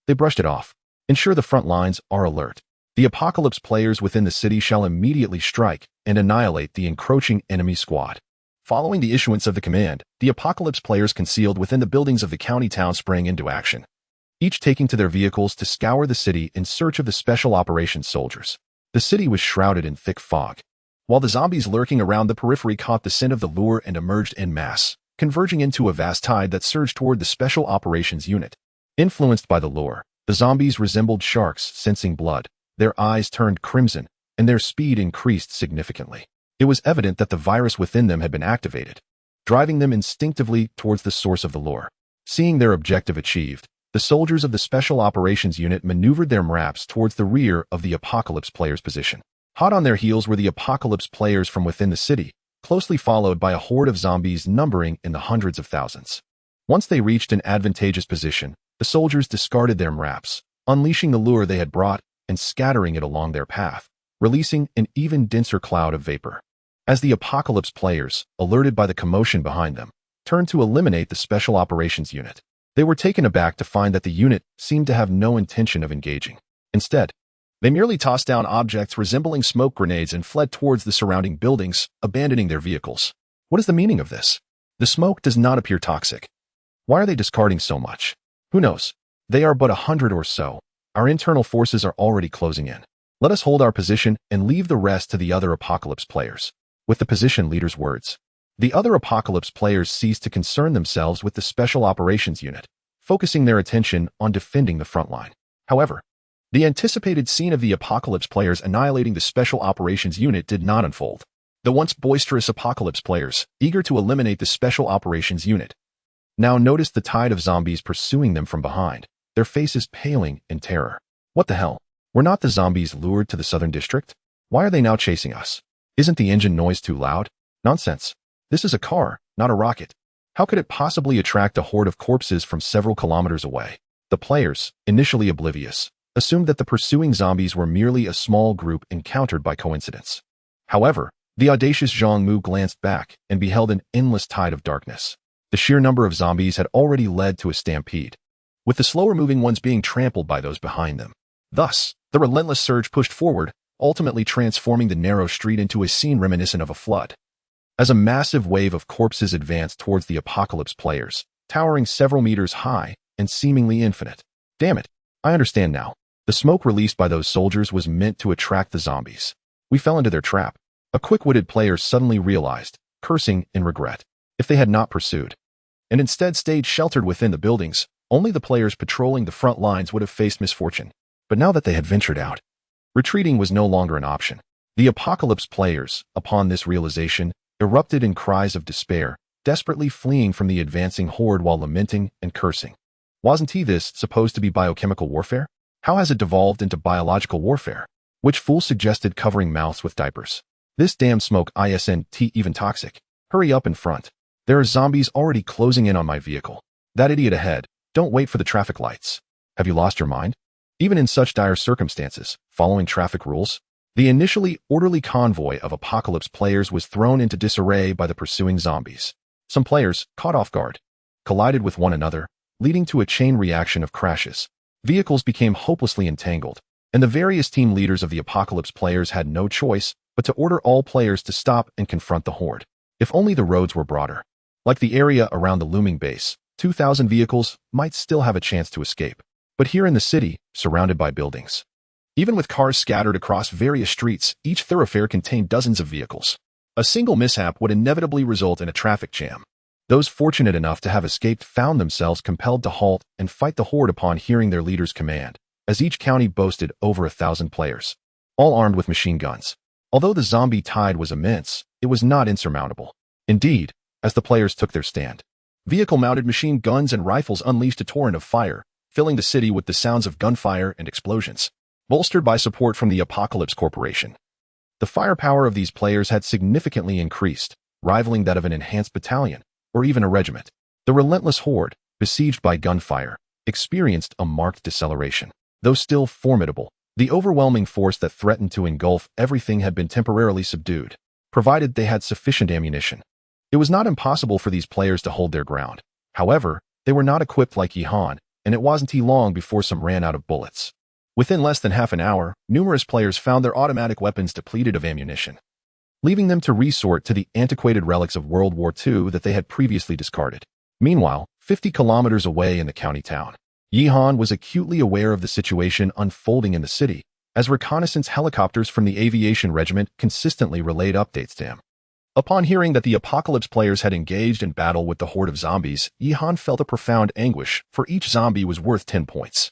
they brushed it off. Ensure the front lines are alert. The Apocalypse players within the city shall immediately strike and annihilate the encroaching enemy squad. Following the issuance of the command, the Apocalypse players concealed within the buildings of the county town sprang into action, each taking to their vehicles to scour the city in search of the Special Operations soldiers. The city was shrouded in thick fog, while the zombies lurking around the periphery caught the scent of the lure and emerged en masse, converging into a vast tide that surged toward the Special Operations Unit. Influenced by the lure, the zombies resembled sharks sensing blood. Their eyes turned crimson, and their speed increased significantly. It was evident that the virus within them had been activated, driving them instinctively towards the source of the lure. Seeing their objective achieved, the soldiers of the Special Operations Unit maneuvered their MRAPs towards the rear of the Apocalypse players' position. Hot on their heels were the Apocalypse players from within the city, closely followed by a horde of zombies numbering in the hundreds of thousands. Once they reached an advantageous position, the soldiers discarded their MRAPs, unleashing the lure they had brought and scattering it along their path, releasing an even denser cloud of vapor. As the Apocalypse players, alerted by the commotion behind them, turned to eliminate the Special Operations Unit, they were taken aback to find that the unit seemed to have no intention of engaging. Instead, they merely tossed down objects resembling smoke grenades and fled towards the surrounding buildings, abandoning their vehicles. What is the meaning of this? The smoke does not appear toxic. Why are they discarding so much? Who knows? They are but 100 or so. Our internal forces are already closing in. Let us hold our position and leave the rest to the other Apocalypse players. With the position leader's words, the other Apocalypse players ceased to concern themselves with the Special Operations Unit, focusing their attention on defending the front line. However, the anticipated scene of the Apocalypse players annihilating the Special Operations Unit did not unfold. The once boisterous Apocalypse players, eager to eliminate the Special Operations Unit, now noticed the tide of zombies pursuing them from behind, their faces paling in terror. What the hell? Were not the zombies lured to the southern district? Why are they now chasing us? Isn't the engine noise too loud? Nonsense. This is a car, not a rocket. How could it possibly attract a horde of corpses from several kilometers away? The players, initially oblivious, assumed that the pursuing zombies were merely a small group encountered by coincidence. However, the audacious Zhang Mu glanced back and beheld an endless tide of darkness. The sheer number of zombies had already led to a stampede, with the slower-moving ones being trampled by those behind them. Thus, the relentless surge pushed forward, ultimately transforming the narrow street into a scene reminiscent of a flood. As a massive wave of corpses advanced towards the Apocalypse players, towering several meters high and seemingly infinite. Damn it, I understand now. The smoke released by those soldiers was meant to attract the zombies. We fell into their trap. A quick-witted player suddenly realized, cursing in regret. If they had not pursued, and instead stayed sheltered within the buildings, only the players patrolling the front lines would have faced misfortune. But now that they had ventured out, retreating was no longer an option. The Apocalypse players, upon this realization, erupted in cries of despair, desperately fleeing from the advancing horde while lamenting and cursing. Wasn't this supposed to be biochemical warfare? How has it devolved into biological warfare? Which fool suggested covering mouths with diapers? This damn smoke isn't even toxic. Hurry up in front. There are zombies already closing in on my vehicle. That idiot ahead. Don't wait for the traffic lights. Have you lost your mind? Even in such dire circumstances, following traffic rules, the initially orderly convoy of Apocalypse players was thrown into disarray by the pursuing zombies. Some players, caught off guard, collided with one another, leading to a chain reaction of crashes. Vehicles became hopelessly entangled, and the various team leaders of the Apocalypse players had no choice but to order all players to stop and confront the horde. If only the roads were broader. Like the area around the looming base, 2,000 vehicles might still have a chance to escape. But here in the city, surrounded by buildings, even with cars scattered across various streets, each thoroughfare contained dozens of vehicles. A single mishap would inevitably result in a traffic jam. Those fortunate enough to have escaped found themselves compelled to halt and fight the horde upon hearing their leader's command, as each county boasted over 1,000 players, all armed with machine guns. Although the zombie tide was immense, it was not insurmountable. Indeed, as the players took their stand, vehicle-mounted machine guns and rifles unleashed a torrent of fire, filling the city with the sounds of gunfire and explosions, bolstered by support from the Apocalypse Corporation. The firepower of these players had significantly increased, rivaling that of an enhanced battalion, or even a regiment. The relentless horde, besieged by gunfire, experienced a marked deceleration. Though still formidable, the overwhelming force that threatened to engulf everything had been temporarily subdued, provided they had sufficient ammunition. It was not impossible for these players to hold their ground. However, they were not equipped like Yihan, and it wasn't long before some ran out of bullets. Within less than half an hour, numerous players found their automatic weapons depleted of ammunition, leaving them to resort to the antiquated relics of World War II that they had previously discarded. Meanwhile, 50 kilometers away in the county town, Yihan was acutely aware of the situation unfolding in the city, as reconnaissance helicopters from the aviation regiment consistently relayed updates to him. Upon hearing that the Apocalypse players had engaged in battle with the horde of zombies, Yihan felt a profound anguish, for each zombie was worth 10 points.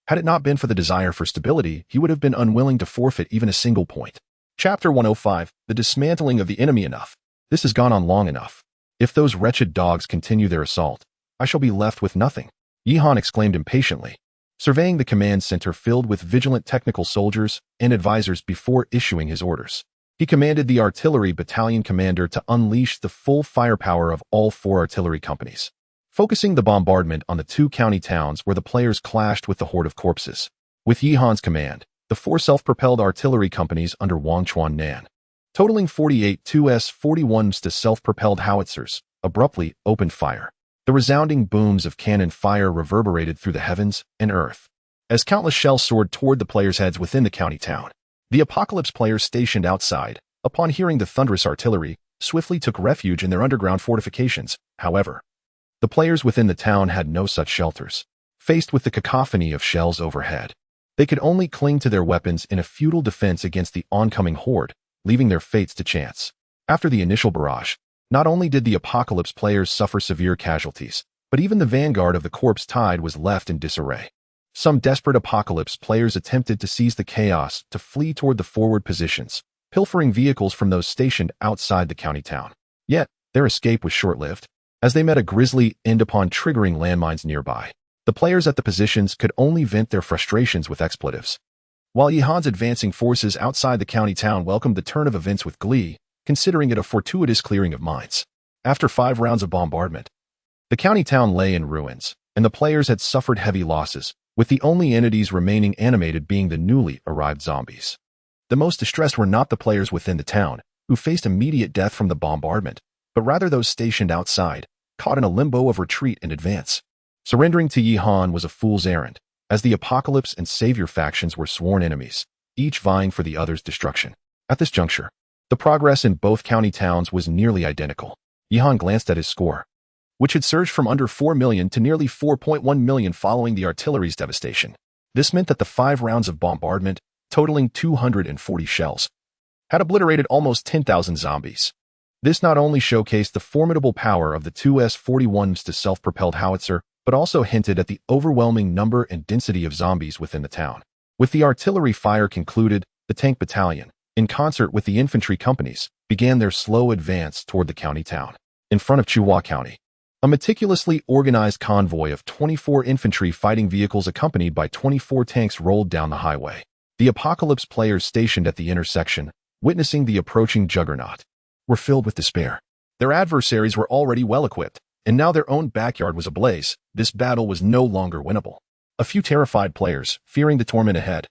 Had it not been for the desire for stability, he would have been unwilling to forfeit even a single point. Chapter 105, The Dismantling of the Enemy. Enough. This has gone on long enough. If those wretched dogs continue their assault, I shall be left with nothing, Yihan exclaimed impatiently, surveying the command center filled with vigilant technical soldiers and advisors before issuing his orders. He commanded the artillery battalion commander to unleash the full firepower of all 4 artillery companies, focusing the bombardment on the 2 county towns where the players clashed with the horde of corpses. With Yihan's command, the 4 self-propelled artillery companies under Wang Chuan-nan, totaling 48 2S-41s self-propelled howitzers, abruptly opened fire. The resounding booms of cannon fire reverberated through the heavens and earth, as countless shells soared toward the players' heads within the county town. The Apocalypse players stationed outside, upon hearing the thunderous artillery, swiftly took refuge in their underground fortifications. However, the players within the town had no such shelters. Faced with the cacophony of shells overhead, they could only cling to their weapons in a futile defense against the oncoming horde, leaving their fates to chance. After the initial barrage, not only did the Apocalypse players suffer severe casualties, but even the vanguard of the corpse tide was left in disarray. Some desperate Apocalypse players attempted to seize the chaos to flee toward the forward positions, pilfering vehicles from those stationed outside the county town. Yet, their escape was short-lived, as they met a grisly end upon triggering landmines nearby. The players at the positions could only vent their frustrations with expletives, while Yihan's advancing forces outside the county town welcomed the turn of events with glee, considering it a fortuitous clearing of mines. After 5 rounds of bombardment, the county town lay in ruins, and the players had suffered heavy losses, with the only entities remaining animated being the newly arrived zombies. The most distressed were not the players within the town, who faced immediate death from the bombardment, but rather those stationed outside, caught in a limbo of retreat and advance. Surrendering to Yihan was a fool's errand, as the Apocalypse and Savior factions were sworn enemies, each vying for the other's destruction. At this juncture, the progress in both county towns was nearly identical. Yihan glanced at his score, which had surged from under 4 million to nearly 4.1 million following the artillery's devastation. This meant that the 5 rounds of bombardment, totaling 240 shells, had obliterated almost 10,000 zombies. This not only showcased the formidable power of the 2S-41's self-propelled howitzer, but also hinted at the overwhelming number and density of zombies within the town. With the artillery fire concluded, the tank battalion, in concert with the infantry companies, began their slow advance toward the county town. In front of Chuhua County, a meticulously organized convoy of 24 infantry fighting vehicles accompanied by 24 tanks rolled down the highway. The Apocalypse players stationed at the intersection, witnessing the approaching juggernaut, were filled with despair. Their adversaries were already well-equipped, and now their own backyard was ablaze. This battle was no longer winnable. A few terrified players, fearing the torment ahead,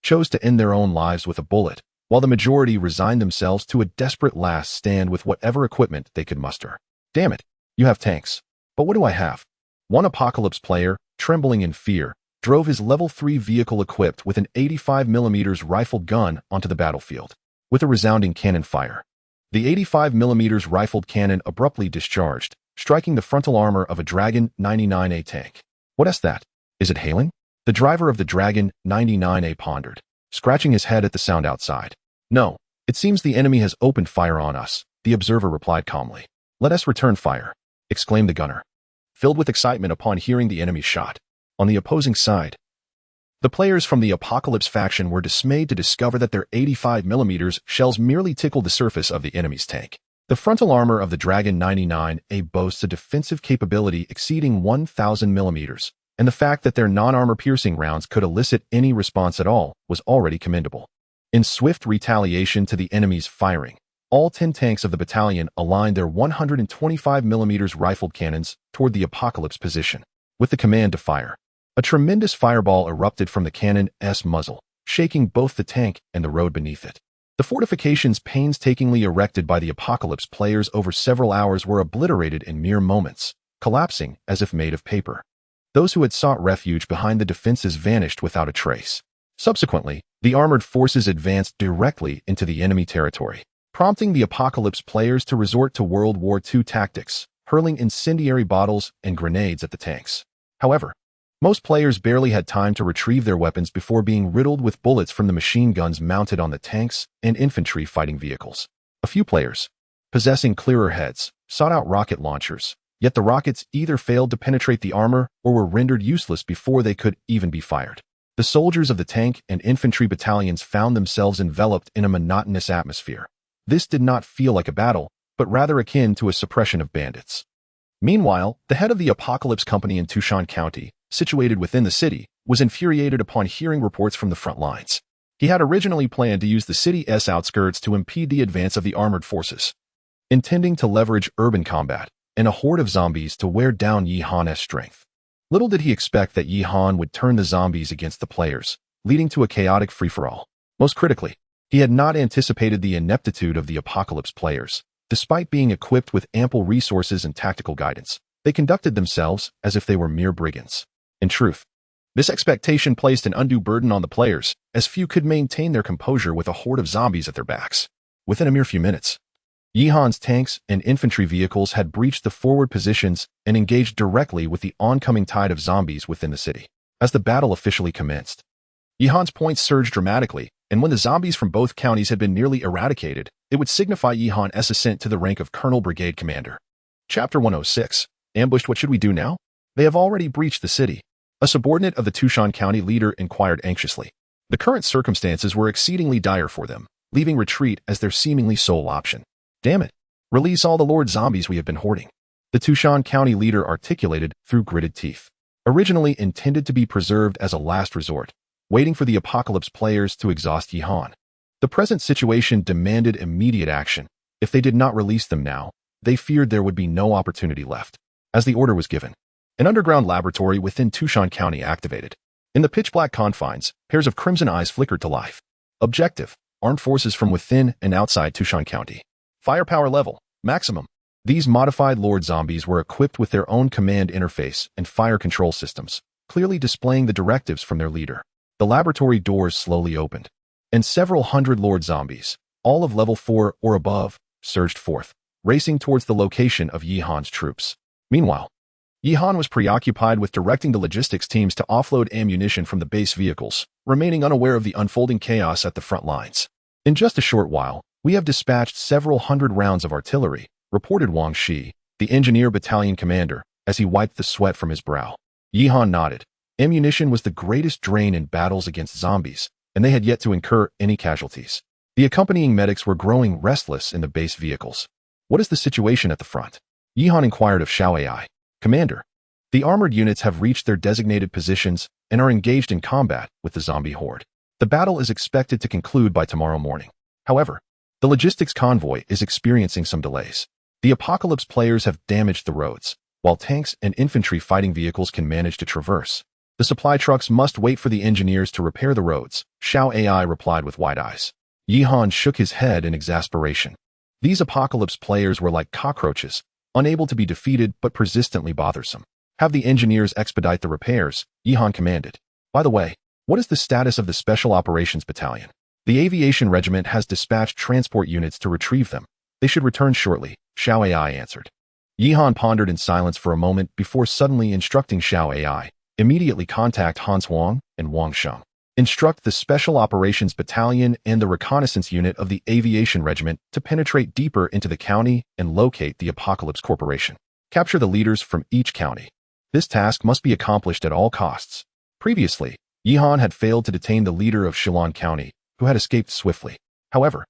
chose to end their own lives with a bullet, while the majority resigned themselves to a desperate last stand with whatever equipment they could muster. Damn it, you have tanks. But what do I have? One Apocalypse player, trembling in fear, drove his level 3 vehicle equipped with an 85mm rifled gun onto the battlefield. With a resounding cannon fire, the 85mm rifled cannon abruptly discharged, striking the frontal armor of a Dragon 99A tank. What is that? Is it hailing? The driver of the Dragon 99A pondered, scratching his head at the sound outside. No, it seems the enemy has opened fire on us, the observer replied calmly. Let us return fire. exclaimed the gunner, filled with excitement upon hearing the enemy's shot. On the opposing side, the players from the Apocalypse faction were dismayed to discover that their 85mm shells merely tickled the surface of the enemy's tank. The frontal armor of the Dragon 99A boasts a defensive capability exceeding 1,000mm, and the fact that their non-armor-piercing rounds could elicit any response at all was already commendable. In swift retaliation to the enemy's firing, all 10 tanks of the battalion aligned their 125mm rifled cannons toward the Apocalypse position, with the command to fire. A tremendous fireball erupted from the cannon's muzzle, shaking both the tank and the road beneath it. The fortifications painstakingly erected by the Apocalypse players over several hours were obliterated in mere moments, collapsing as if made of paper. Those who had sought refuge behind the defenses vanished without a trace. Subsequently, the armored forces advanced directly into the enemy territory, prompting the Apocalypse players to resort to World War II tactics, hurling incendiary bottles and grenades at the tanks. However, most players barely had time to retrieve their weapons before being riddled with bullets from the machine guns mounted on the tanks and infantry fighting vehicles. A few players, possessing clearer heads, sought out rocket launchers, yet the rockets either failed to penetrate the armor or were rendered useless before they could even be fired. The soldiers of the tank and infantry battalions found themselves enveloped in a monotonous atmosphere. This did not feel like a battle, but rather akin to a suppression of bandits. Meanwhile, the head of the Apocalypse Company in Tucson County, situated within the city, was infuriated upon hearing reports from the front lines. He had originally planned to use the city's outskirts to impede the advance of the armored forces, intending to leverage urban combat and a horde of zombies to wear down Yihan's strength. Little did he expect that Yihan would turn the zombies against the players, leading to a chaotic free-for-all. Most critically, he had not anticipated the ineptitude of the Apocalypse players. Despite being equipped with ample resources and tactical guidance, they conducted themselves as if they were mere brigands. In truth, this expectation placed an undue burden on the players, as few could maintain their composure with a horde of zombies at their backs. Within a mere few minutes, Yihan's tanks and infantry vehicles had breached the forward positions and engaged directly with the oncoming tide of zombies within the city. As the battle officially commenced, Yihan's points surged dramatically, and when the zombies from both counties had been nearly eradicated, it would signify Yihan's ascent to the rank of Colonel Brigade Commander. Chapter 106. Ambushed. What should we do now? They have already breached the city. A subordinate of the Tucson County leader inquired anxiously. The current circumstances were exceedingly dire for them, leaving retreat as their seemingly sole option. Damn it. Release all the Lord zombies we have been hoarding, the Tucson County leader articulated through gritted teeth. Originally intended to be preserved as a last resort, waiting for the Apocalypse players to exhaust Yihan, the present situation demanded immediate action. If they did not release them now, they feared there would be no opportunity left. As the order was given, an underground laboratory within Tucson County activated. In the pitch-black confines, pairs of crimson eyes flickered to life. Objective: armed forces from within and outside Tucson County. Firepower level: maximum. These modified Lord zombies were equipped with their own command interface and fire control systems, clearly displaying the directives from their leader. The laboratory doors slowly opened, and several hundred Lord zombies, all of level 4 or above, surged forth, racing towards the location of Yihan's troops. Meanwhile, Yihan was preoccupied with directing the logistics teams to offload ammunition from the base vehicles, remaining unaware of the unfolding chaos at the front lines. In just a short while, we have dispatched several hundred rounds of artillery, reported Wang Shi, the engineer battalion commander, as he wiped the sweat from his brow. Yihan nodded. Ammunition was the greatest drain in battles against zombies, and they had yet to incur any casualties. The accompanying medics were growing restless in the base vehicles. What is the situation at the front? Yihan inquired of Xiao Ai. Commander, the armored units have reached their designated positions and are engaged in combat with the zombie horde. The battle is expected to conclude by tomorrow morning. However, the logistics convoy is experiencing some delays. The Apocalypse players have damaged the roads, while tanks and infantry fighting vehicles can manage to traverse. The supply trucks must wait for the engineers to repair the roads, Xiao Ai replied with wide eyes. Yihan shook his head in exasperation. These Apocalypse players were like cockroaches, unable to be defeated but persistently bothersome. Have the engineers expedite the repairs, Yihan commanded. By the way, what is the status of the Special Operations Battalion? The Aviation Regiment has dispatched transport units to retrieve them. They should return shortly, Xiao Ai answered. Yihan pondered in silence for a moment before suddenly instructing Xiao Ai, immediately contact Hans Wang and Wang Sheng. Instruct the Special Operations Battalion and the Reconnaissance Unit of the Aviation Regiment to penetrate deeper into the county and locate the Apocalypse Corporation. Capture the leaders from each county. This task must be accomplished at all costs. Previously, Yihan had failed to detain the leader of Shilin County, who had escaped swiftly. However,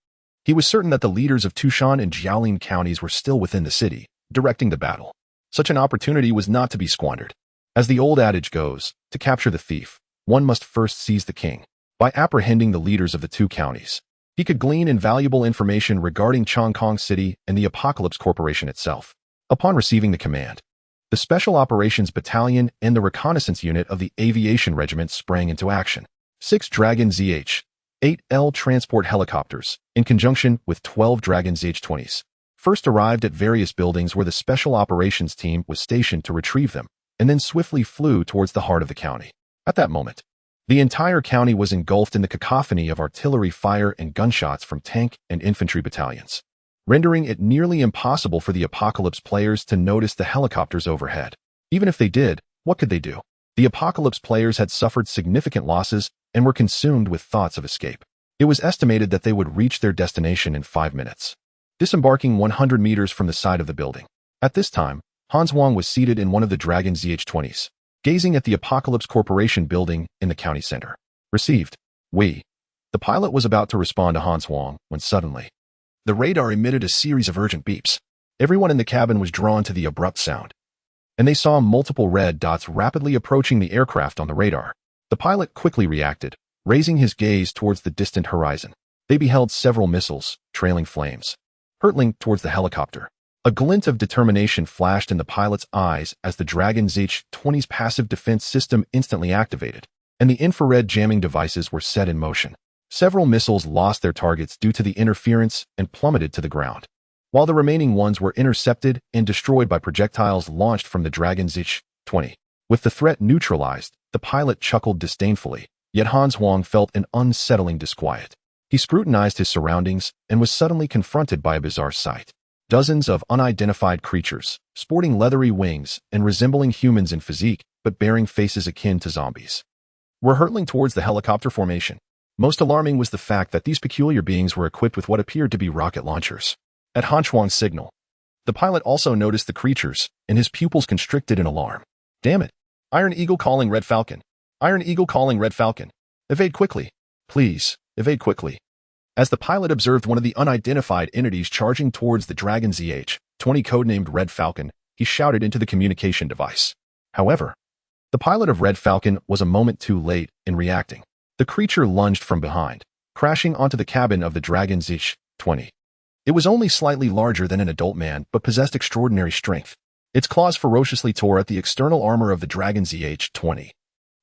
he was certain that the leaders of Tushan and Jiaolin counties were still within the city, directing the battle. Such an opportunity was not to be squandered. As the old adage goes, to capture the thief, one must first seize the king. By apprehending the leaders of the two counties, he could glean invaluable information regarding Chongkong City and the Apocalypse Corporation itself. Upon receiving the command, the Special Operations Battalion and the Reconnaissance Unit of the Aviation Regiment sprang into action. 6 Dragon ZH-8L transport helicopters, in conjunction with 12 Dragon ZH-20s, first arrived at various buildings where the Special Operations Team was stationed to retrieve them, and then swiftly flew towards the heart of the county. At that moment, the entire county was engulfed in the cacophony of artillery fire and gunshots from tank and infantry battalions, rendering it nearly impossible for the Apocalypse players to notice the helicopters overhead. Even if they did, what could they do? The Apocalypse players had suffered significant losses and were consumed with thoughts of escape. It was estimated that they would reach their destination in 5 minutes, disembarking 100 meters from the side of the building. At this time, Hans Wang was seated in one of the Dragon ZH-20s, gazing at the Apocalypse Corporation building in the county center. Received. We. The pilot was about to respond to Hans Wang when suddenly, the radar emitted a series of urgent beeps. Everyone in the cabin was drawn to the abrupt sound, and they saw multiple red dots rapidly approaching the aircraft on the radar. The pilot quickly reacted, raising his gaze towards the distant horizon. They beheld several missiles, trailing flames, hurtling towards the helicopter. A glint of determination flashed in the pilot's eyes as the Dragon ZH-20's passive defense system instantly activated, and the infrared jamming devices were set in motion. Several missiles lost their targets due to the interference and plummeted to the ground, while the remaining ones were intercepted and destroyed by projectiles launched from the Dragon ZH-20. With the threat neutralized, the pilot chuckled disdainfully, yet Hans Wang felt an unsettling disquiet. He scrutinized his surroundings and was suddenly confronted by a bizarre sight. Dozens of unidentified creatures, sporting leathery wings and resembling humans in physique, but bearing faces akin to zombies, were hurtling towards the helicopter formation. Most alarming was the fact that these peculiar beings were equipped with what appeared to be rocket launchers. At Hans Wang's signal, the pilot also noticed the creatures, and his pupils constricted in alarm. Damn it! Iron Eagle calling Red Falcon. Iron Eagle calling Red Falcon. Evade quickly. Please, evade quickly. As the pilot observed one of the unidentified entities charging towards the Dragon ZH-20 codenamed Red Falcon, he shouted into the communication device. However, the pilot of Red Falcon was a moment too late in reacting. The creature lunged from behind, crashing onto the cabin of the Dragon ZH-20. It was only slightly larger than an adult man, but possessed extraordinary strength. Its claws ferociously tore at the external armor of the Dragon ZH-20,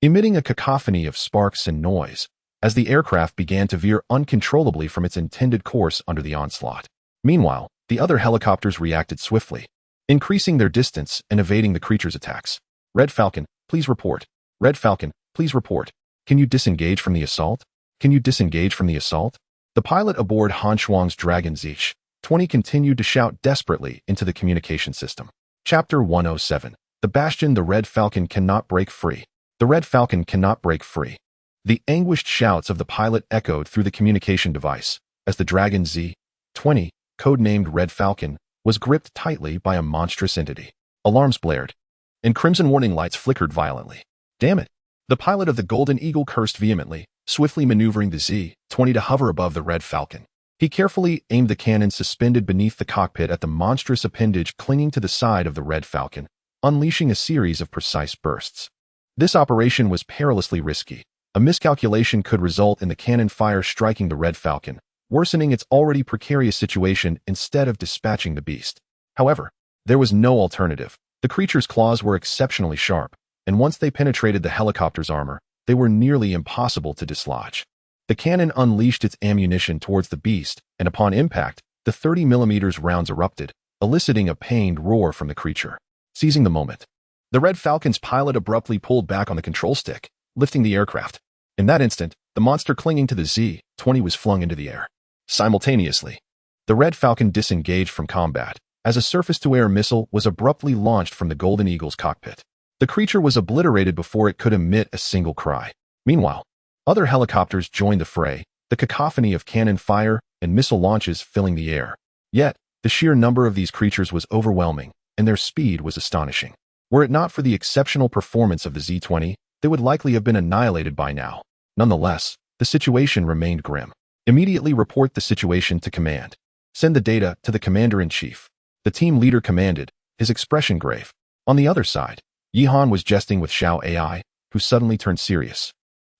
emitting a cacophony of sparks and noise as the aircraft began to veer uncontrollably from its intended course under the onslaught. Meanwhile, the other helicopters reacted swiftly, increasing their distance and evading the creature's attacks. Red Falcon, please report. Red Falcon, please report. Can you disengage from the assault? Can you disengage from the assault? The pilot aboard Hans Wang's Dragon ZH-20 continued to shout desperately into the communication system. Chapter 107. The Bastion. The Red Falcon cannot break free. The Red Falcon cannot break free. The anguished shouts of the pilot echoed through the communication device as the Dragon Z-20, codenamed Red Falcon, was gripped tightly by a monstrous entity. Alarms blared, and crimson warning lights flickered violently. Damn it! The pilot of the Golden Eagle cursed vehemently, swiftly maneuvering the Z-20 to hover above the Red Falcon. He carefully aimed the cannon suspended beneath the cockpit at the monstrous appendage clinging to the side of the Red Falcon, unleashing a series of precise bursts. This operation was perilously risky. A miscalculation could result in the cannon fire striking the Red Falcon, worsening its already precarious situation instead of dispatching the beast. However, there was no alternative. The creature's claws were exceptionally sharp, and once they penetrated the helicopter's armor, they were nearly impossible to dislodge. The cannon unleashed its ammunition towards the beast, and upon impact, the 30mm rounds erupted, eliciting a pained roar from the creature. Seizing the moment, the Red Falcon's pilot abruptly pulled back on the control stick, lifting the aircraft. In that instant, the monster clinging to the Z-20 was flung into the air. Simultaneously, the Red Falcon disengaged from combat, as a surface-to-air missile was abruptly launched from the Golden Eagle's cockpit. The creature was obliterated before it could emit a single cry. Meanwhile, other helicopters joined the fray, the cacophony of cannon fire and missile launches filling the air. Yet, the sheer number of these creatures was overwhelming, and their speed was astonishing. Were it not for the exceptional performance of the Z-20, they would likely have been annihilated by now. Nonetheless, the situation remained grim. Immediately report the situation to command. Send the data to the commander-in-chief. The team leader commanded, his expression grave. On the other side, Yihan was jesting with Xiao AI, who suddenly turned serious.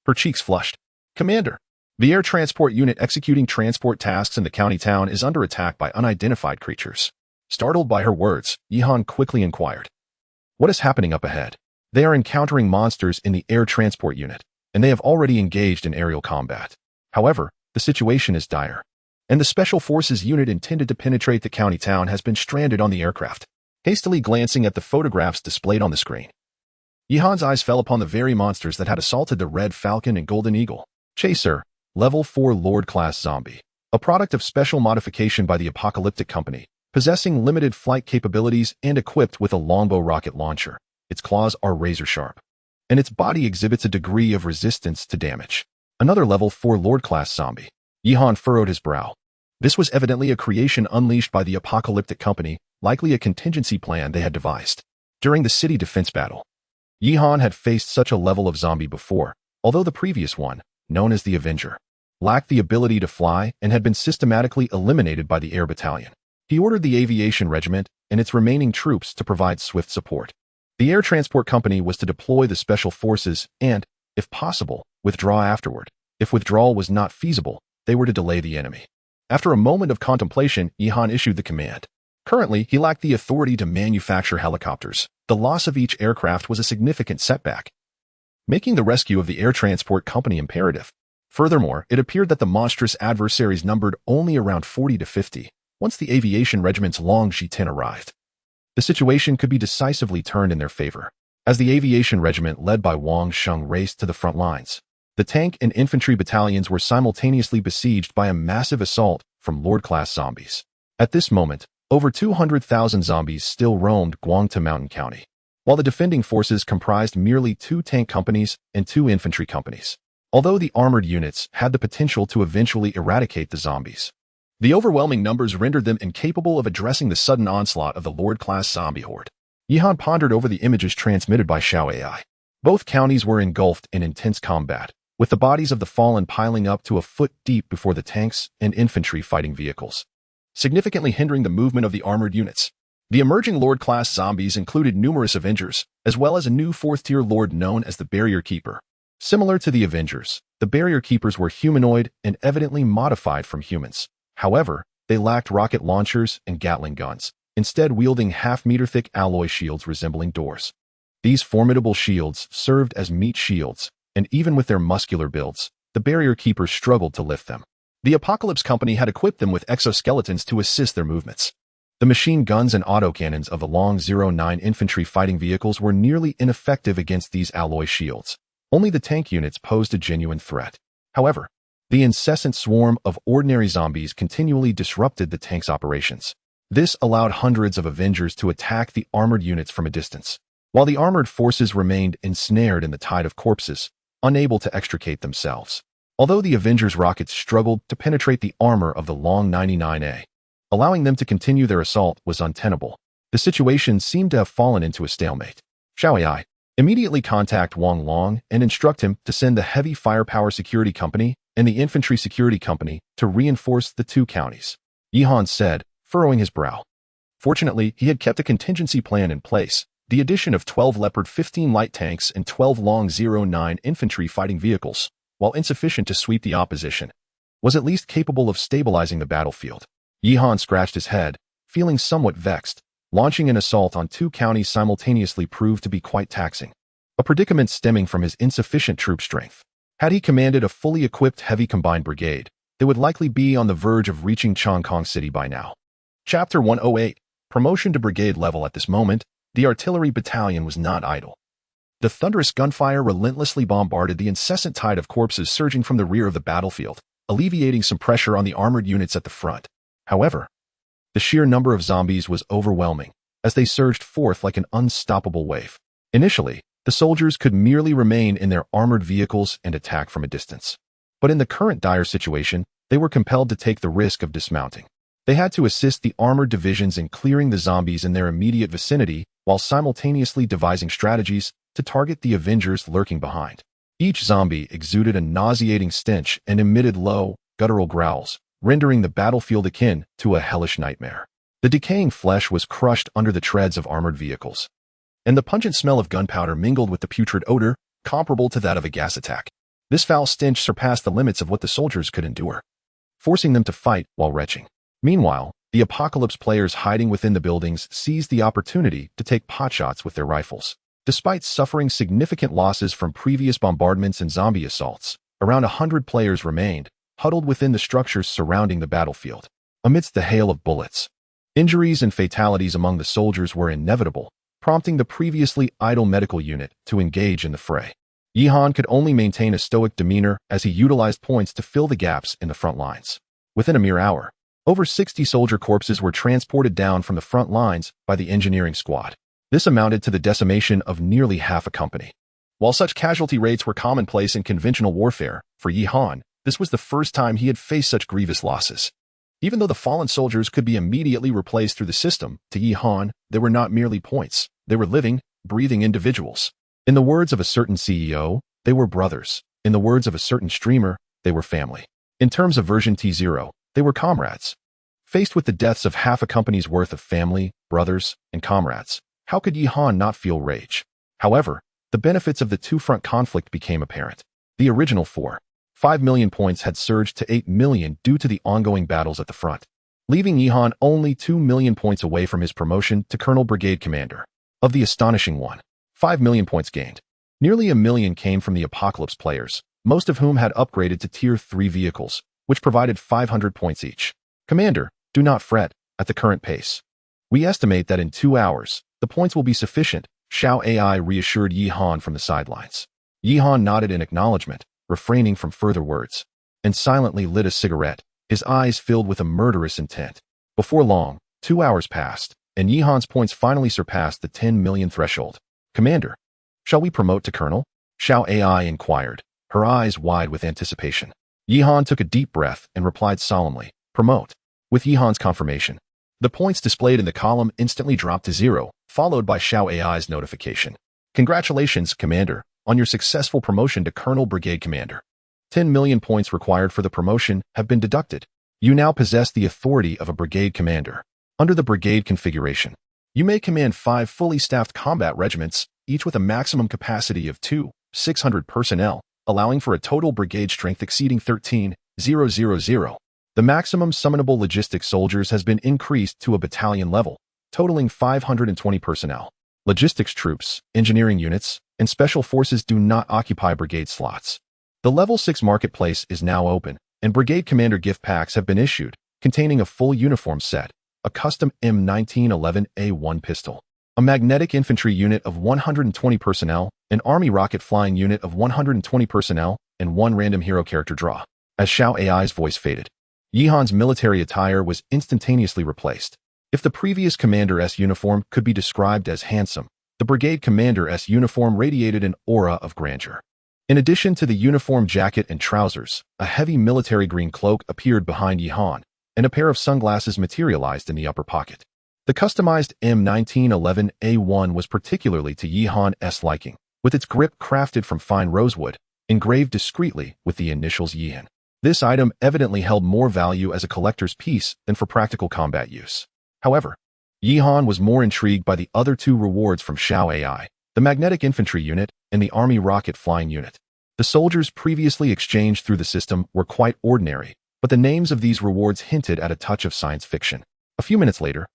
Her cheeks flushed. Commander, the air transport unit executing transport tasks in the county town is under attack by unidentified creatures. Startled by her words, Yihan quickly inquired. What is happening up ahead? They are encountering monsters in the air transport unit, and they have already engaged in aerial combat. However, the situation is dire, and the Special Forces unit intended to penetrate the county town has been stranded on the aircraft. Hastily glancing at the photographs displayed on the screen, Yihan's eyes fell upon the very monsters that had assaulted the Red Falcon and Golden Eagle. Chaser, Level 4 Lord-class zombie. A product of special modification by the Apocalyptic Company, possessing limited flight capabilities and equipped with a longbow rocket launcher. Its claws are razor-sharp, and its body exhibits a degree of resistance to damage. Another Level 4 Lord-class zombie. Yihan furrowed his brow. This was evidently a creation unleashed by the Apocalyptic Company, likely a contingency plan they had devised. During the city defense battle, Yihan had faced such a level of zombie before, although the previous one, known as the Avenger, lacked the ability to fly and had been systematically eliminated by the Air Battalion. He ordered the Aviation Regiment and its remaining troops to provide swift support. The Air Transport Company was to deploy the Special Forces and, if possible, withdraw afterward. If withdrawal was not feasible, they were to delay the enemy. After a moment of contemplation, Yihan issued the command. Currently, he lacked the authority to manufacture helicopters. The loss of each aircraft was a significant setback, making the rescue of the Air Transport Company imperative. Furthermore, it appeared that the monstrous adversaries numbered only around 40 to 50 once the Aviation Regiment's Long Ji-10 arrived. The situation could be decisively turned in their favor. As the Aviation Regiment led by Wang Sheng raced to the front lines, the tank and infantry battalions were simultaneously besieged by a massive assault from Lord-class zombies. At this moment, over 200,000 zombies still roamed Guangta Mountain County, while the defending forces comprised merely 2 tank companies and 2 infantry companies. Although the armored units had the potential to eventually eradicate the zombies, the overwhelming numbers rendered them incapable of addressing the sudden onslaught of the Lord-class zombie horde. Yihan pondered over the images transmitted by Xiao AI. Both counties were engulfed in intense combat, with the bodies of the fallen piling up to a foot deep before the tanks and infantry fighting vehicles, significantly hindering the movement of the armored units. The emerging Lord-class zombies included numerous Avengers, as well as a new 4th-tier Lord known as the Barrier Keeper. Similar to the Avengers, the Barrier Keepers were humanoid and evidently modified from humans. However, they lacked rocket launchers and Gatling guns, instead wielding half-meter-thick alloy shields resembling doors. These formidable shields served as meat shields, and even with their muscular builds, the Barrier Keepers struggled to lift them. The Apocalypse Company had equipped them with exoskeletons to assist their movements. The machine guns and autocannons of the Long 09 infantry fighting vehicles were nearly ineffective against these alloy shields. Only the tank units posed a genuine threat. However, the incessant swarm of ordinary zombies continually disrupted the tank's operations. This allowed hundreds of Avengers to attack the armored units from a distance, while the armored forces remained ensnared in the tide of corpses, unable to extricate themselves. Although the Avengers' rockets struggled to penetrate the armor of the Long 99A, allowing them to continue their assault was untenable. The situation seemed to have fallen into a stalemate. Xiao AI, immediately contact Wang Long and instruct him to send the Heavy Firepower Security Company and the Infantry Security Company to reinforce the 2 counties, Yihan said, furrowing his brow. Fortunately, he had kept a contingency plan in place. The addition of 12 Leopard 15 light tanks and 12 Long 09 infantry fighting vehicles, while insufficient to sweep the opposition, was at least capable of stabilizing the battlefield. Yihan scratched his head, feeling somewhat vexed. Launching an assault on 2 counties simultaneously proved to be quite taxing, a predicament stemming from his insufficient troop strength. Had he commanded a fully equipped heavy combined brigade, they would likely be on the verge of reaching Chongqing City by now. Chapter 108, Promotion to Brigade Level. At this moment, the artillery battalion was not idle. The thunderous gunfire relentlessly bombarded the incessant tide of corpses surging from the rear of the battlefield, alleviating some pressure on the armored units at the front. However, the sheer number of zombies was overwhelming, as they surged forth like an unstoppable wave. Initially, the soldiers could merely remain in their armored vehicles and attack from a distance. But in the current dire situation, they were compelled to take the risk of dismounting. They had to assist the armored divisions in clearing the zombies in their immediate vicinity while simultaneously devising strategies to target the Avengers lurking behind. Each zombie exuded a nauseating stench and emitted low, guttural growls, rendering the battlefield akin to a hellish nightmare. The decaying flesh was crushed under the treads of armored vehicles, and the pungent smell of gunpowder mingled with the putrid odor, comparable to that of a gas attack. This foul stench surpassed the limits of what the soldiers could endure, forcing them to fight while retching. Meanwhile, the Apocalypse players hiding within the buildings seized the opportunity to take potshots with their rifles. Despite suffering significant losses from previous bombardments and zombie assaults, around 100 players remained, huddled within the structures surrounding the battlefield. Amidst the hail of bullets, injuries and fatalities among the soldiers were inevitable, prompting the previously idle medical unit to engage in the fray. Yihan could only maintain a stoic demeanor as he utilized points to fill the gaps in the front lines. Within a mere hour, over 60 soldier corpses were transported down from the front lines by the engineering squad. This amounted to the decimation of nearly half a company. While such casualty rates were commonplace in conventional warfare, for Yihan, this was the first time he had faced such grievous losses. Even though the fallen soldiers could be immediately replaced through the system, to Yihan, they were not merely points. They were living, breathing individuals. In the words of a certain CEO, they were brothers. In the words of a certain streamer, they were family. In terms of version T0, they were comrades. Faced with the deaths of half a company's worth of family, brothers, and comrades, how could Yihan not feel rage? However, the benefits of the two-front conflict became apparent. The original 4.5 million points had surged to 8 million due to the ongoing battles at the front, leaving Yihan only 2 million points away from his promotion to Colonel Brigade Commander. Of the astonishing 1.5 million points gained, nearly 1 million came from the Apocalypse players, most of whom had upgraded to Tier 3 vehicles, which provided 500 points each. Commander, do not fret, at the current pace. We estimate that in 2 hours, the points will be sufficient, Xiao AI reassured Yihan from the sidelines. Yihan nodded in acknowledgement, refraining from further words, and silently lit a cigarette, his eyes filled with a murderous intent. Before long, 2 hours passed, and Yihan's points finally surpassed the 10 million threshold. Commander, shall we promote to Colonel? Xiao AI inquired, her eyes wide with anticipation. Yihan took a deep breath and replied solemnly, promote. With Yihan's confirmation, the points displayed in the column instantly dropped to 0, followed by Xiao AI's notification. Congratulations, Commander, on your successful promotion to Colonel Brigade Commander. 10 million points required for the promotion have been deducted. You now possess the authority of a brigade commander. Under the brigade configuration, you may command 5 fully staffed combat regiments, each with a maximum capacity of 600 personnel, allowing for a total brigade strength exceeding 13,000. The maximum summonable logistics soldiers has been increased to a battalion level, totaling 520 personnel. Logistics troops, engineering units, and special forces do not occupy brigade slots. The Level 6 marketplace is now open, and brigade commander gift packs have been issued, containing a full uniform set, a custom M1911A1 pistol, a magnetic infantry unit of 120 personnel, an army rocket flying unit of 120 personnel, and 1 random hero character draw. As Xiao AI's voice faded, Yihan's military attire was instantaneously replaced. If the previous Commander S uniform could be described as handsome, the Brigade Commander S uniform radiated an aura of grandeur. In addition to the uniform jacket and trousers, a heavy military green cloak appeared behind Yihan, and a pair of sunglasses materialized in the upper pocket. The customized M1911A1 was particularly to Yihan's liking, with its grip crafted from fine rosewood, engraved discreetly with the initials Yihan. This item evidently held more value as a collector's piece than for practical combat use. However, Yihan was more intrigued by the other 2 rewards from Xiao AI, the magnetic infantry unit and the army rocket flying unit. The soldiers previously exchanged through the system were quite ordinary, but the names of these rewards hinted at a touch of science fiction. A few minutes later,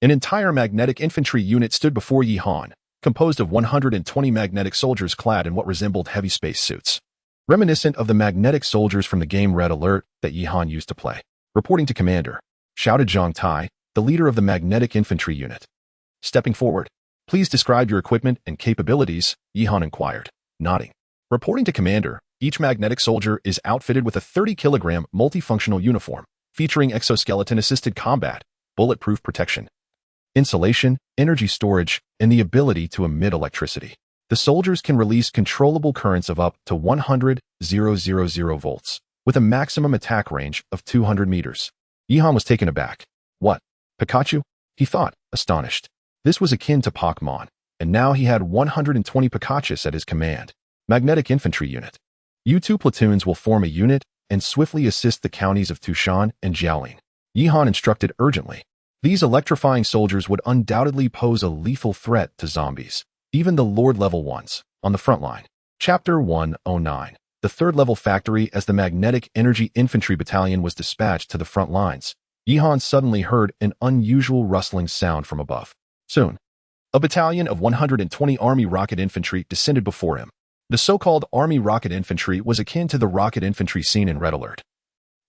an entire magnetic infantry unit stood before Yihan, composed of 120 magnetic soldiers clad in what resembled heavy space suits, reminiscent of the magnetic soldiers from the game Red Alert that Yihan used to play. Reporting to Commander, shouted Zhang Tai, the leader of the magnetic infantry unit. Stepping forward, please describe your equipment and capabilities, Yihan inquired, nodding. Reporting to Commander, each magnetic soldier is outfitted with a 30-kilogram multifunctional uniform, featuring exoskeleton-assisted combat, bulletproof protection, insulation, energy storage, and the ability to emit electricity. The soldiers can release controllable currents of up to 100,000 volts, with a maximum attack range of 200 meters. Yihan was taken aback. What? Pikachu? He thought, astonished. This was akin to Pokemon, and now he had 120 Pikachus at his command. Magnetic Infantry Unit. You two platoons will form a unit and swiftly assist the counties of Tushan and Jiaolin. Yihan instructed urgently. These electrifying soldiers would undoubtedly pose a lethal threat to zombies, even the Lord-level ones, on the front line. Chapter 109. The third-level factory. As the Magnetic Energy Infantry Battalion was dispatched to the front lines, Yihan suddenly heard an unusual rustling sound from above. Soon, a battalion of 120 Army Rocket Infantry descended before him. The so-called Army Rocket Infantry was akin to the rocket infantry seen in Red Alert,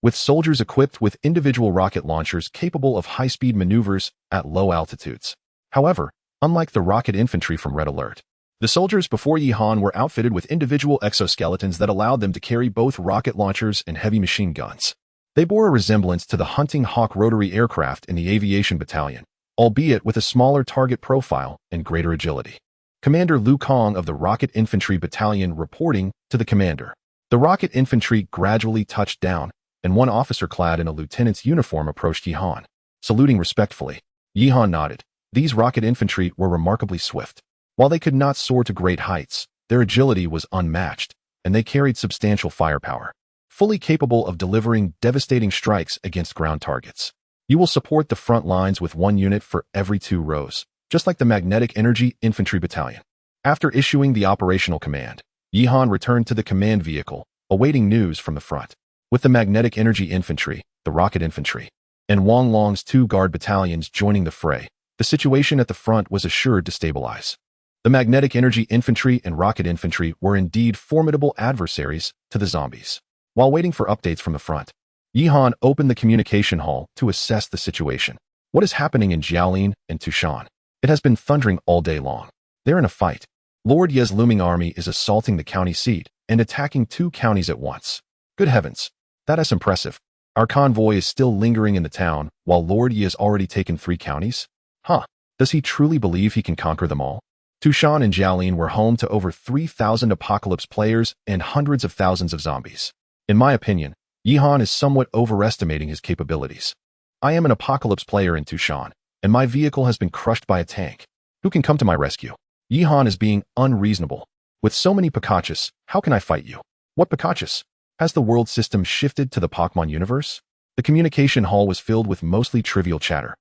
with soldiers equipped with individual rocket launchers capable of high-speed maneuvers at low altitudes. However, unlike the rocket infantry from Red Alert, the soldiers before Yihan were outfitted with individual exoskeletons that allowed them to carry both rocket launchers and heavy machine guns. They bore a resemblance to the Hunting Hawk rotary aircraft in the Aviation Battalion, albeit with a smaller target profile and greater agility. Commander Liu Kong of the Rocket Infantry Battalion reporting to the commander. The rocket infantry gradually touched down, and one officer clad in a lieutenant's uniform approached Yihan. Saluting respectfully, Yihan nodded. These rocket infantry were remarkably swift. While they could not soar to great heights, their agility was unmatched, and they carried substantial firepower, fully capable of delivering devastating strikes against ground targets. You will support the front lines with one unit for every 2 rows, just like the Magnetic Energy Infantry Battalion. After issuing the operational command, Yihan returned to the command vehicle, awaiting news from the front. With the Magnetic Energy Infantry, the Rocket Infantry, and Wang Long's 2 guard battalions joining the fray, the situation at the front was assured to stabilize. The Magnetic Energy Infantry and Rocket Infantry were indeed formidable adversaries to the zombies. While waiting for updates from the front, Yihan opened the communication hall to assess the situation. What is happening in Jiaolin and Tushan? It has been thundering all day long. They're in a fight. Lord Ye's looming army is assaulting the county seat and attacking 2 counties at once. Good heavens, that is impressive. Our convoy is still lingering in the town while Lord Ye has already taken 3 counties? Huh, does he truly believe he can conquer them all? Tushan and Jiaolin were home to over 3,000 apocalypse players and hundreds of thousands of zombies. In my opinion, Yihan is somewhat overestimating his capabilities. I am an apocalypse player in Tushan, and my vehicle has been crushed by a tank. Who can come to my rescue? Yihan is being unreasonable. With so many Pikachus, how can I fight you? What Pikachus? Has the world system shifted to the Pokemon universe? The communication hall was filled with mostly trivial chatter,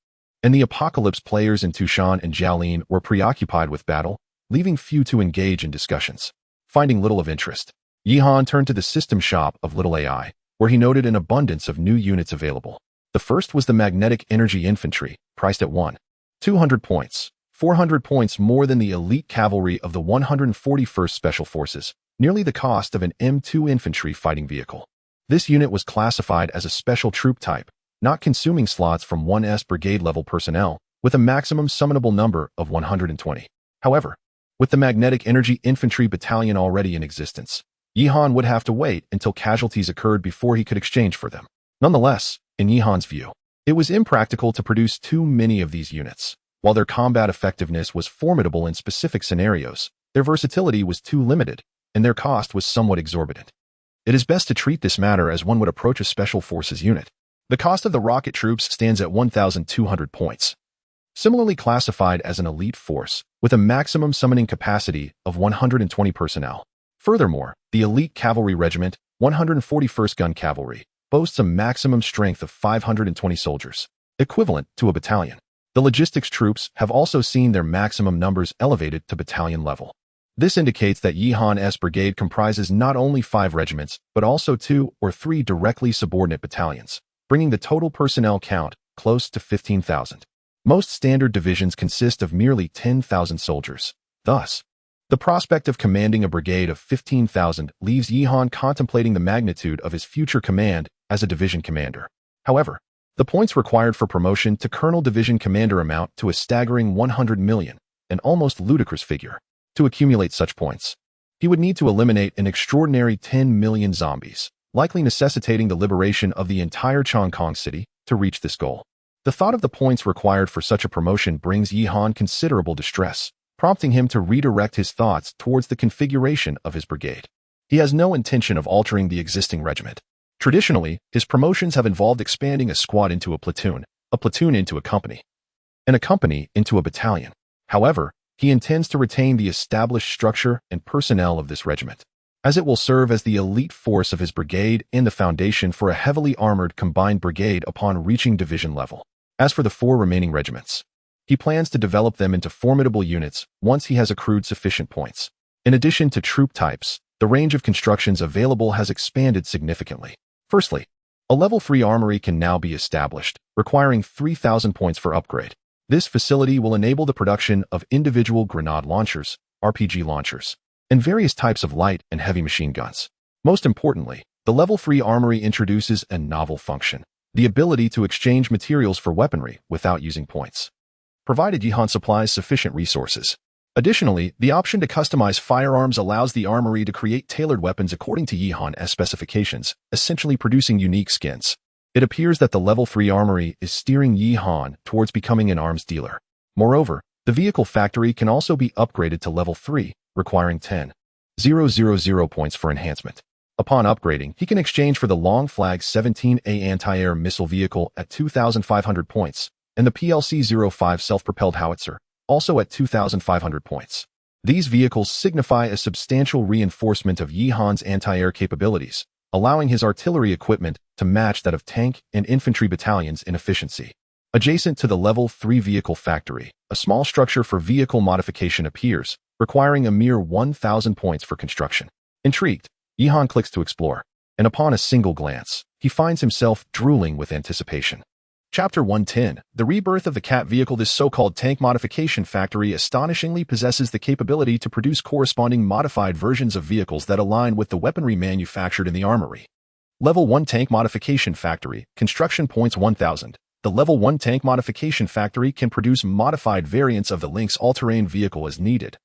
and the apocalypse players in Tushan and Jiaolin were preoccupied with battle, leaving few to engage in discussions. Finding little of interest, Yihan turned to the system shop of Little AI, where he noted an abundance of new units available. The first was the Magnetic Energy Infantry, priced at 200 points, 400 points more than the elite cavalry of the 141st Special Forces, nearly the cost of an M2 infantry fighting vehicle. This unit was classified as a special troop type, not consuming slots from 1S brigade-level personnel, with a maximum summonable number of 120. However, with the Magnetic Energy Infantry Battalion already in existence, Yihan would have to wait until casualties occurred before he could exchange for them. Nonetheless, in Yihan's view, it was impractical to produce too many of these units. While their combat effectiveness was formidable in specific scenarios, their versatility was too limited, and their cost was somewhat exorbitant. It is best to treat this matter as one would approach a Special Forces unit. The cost of the rocket troops stands at 1,200 points. Similarly classified as an elite force, with a maximum summoning capacity of 120 personnel. Furthermore, the elite cavalry regiment, 141st Gun Cavalry, boasts a maximum strength of 520 soldiers, equivalent to a battalion. The logistics troops have also seen their maximum numbers elevated to battalion level. This indicates that Yihan's brigade comprises not only 5 regiments, but also 2 or 3 directly subordinate battalions, bringing the total personnel count close to 15,000. Most standard divisions consist of merely 10,000 soldiers. Thus, the prospect of commanding a brigade of 15,000 leaves Yihan contemplating the magnitude of his future command as a division commander. However, the points required for promotion to Colonel Division Commander amount to a staggering 100 million, an almost ludicrous figure. To accumulate such points, he would need to eliminate an extraordinary 10 million zombies, likely necessitating the liberation of the entire Chongqing city to reach this goal. The thought of the points required for such a promotion brings Yihan considerable distress, prompting him to redirect his thoughts towards the configuration of his brigade. He has no intention of altering the existing regiment. Traditionally, his promotions have involved expanding a squad into a platoon, a platoon into a company, and a company into a battalion. However, he intends to retain the established structure and personnel of this regiment, as it will serve as the elite force of his brigade and the foundation for a heavily armored combined brigade upon reaching division level. As for the 4 remaining regiments, he plans to develop them into formidable units once he has accrued sufficient points. In addition to troop types, the range of constructions available has expanded significantly. Firstly, a level 3 armory can now be established, requiring 3,000 points for upgrade. This facility will enable the production of individual grenade launchers, RPG launchers, and various types of light and heavy machine guns. Most importantly, the level 3 armory introduces a novel function, the ability to exchange materials for weaponry without using points, provided Yihan supplies sufficient resources. Additionally, the option to customize firearms allows the armory to create tailored weapons according to Yihan's specifications, essentially producing unique skins. It appears that the level 3 armory is steering Yihan towards becoming an arms dealer. Moreover, the vehicle factory can also be upgraded to level 3, requiring 10,000 points for enhancement. Upon upgrading, he can exchange for the Long Flag 17A anti-air missile vehicle at 2,500 points, and the PLC-05 self-propelled howitzer, also at 2,500 points. These vehicles signify a substantial reinforcement of Yihan's anti-air capabilities, allowing his artillery equipment to match that of tank and infantry battalions in efficiency. Adjacent to the level 3 vehicle factory, a small structure for vehicle modification appears, requiring a mere 1,000 points for construction. Intrigued, Yihan clicks to explore, and upon a single glance, he finds himself drooling with anticipation. Chapter 110, The Rebirth of the Cat Vehicle. This so-called tank modification factory astonishingly possesses the capability to produce corresponding modified versions of vehicles that align with the weaponry manufactured in the armory. Level 1 Tank Modification Factory, Construction Points 1,000. The Level 1 Tank Modification Factory can produce modified variants of the Lynx all-terrain vehicle as needed.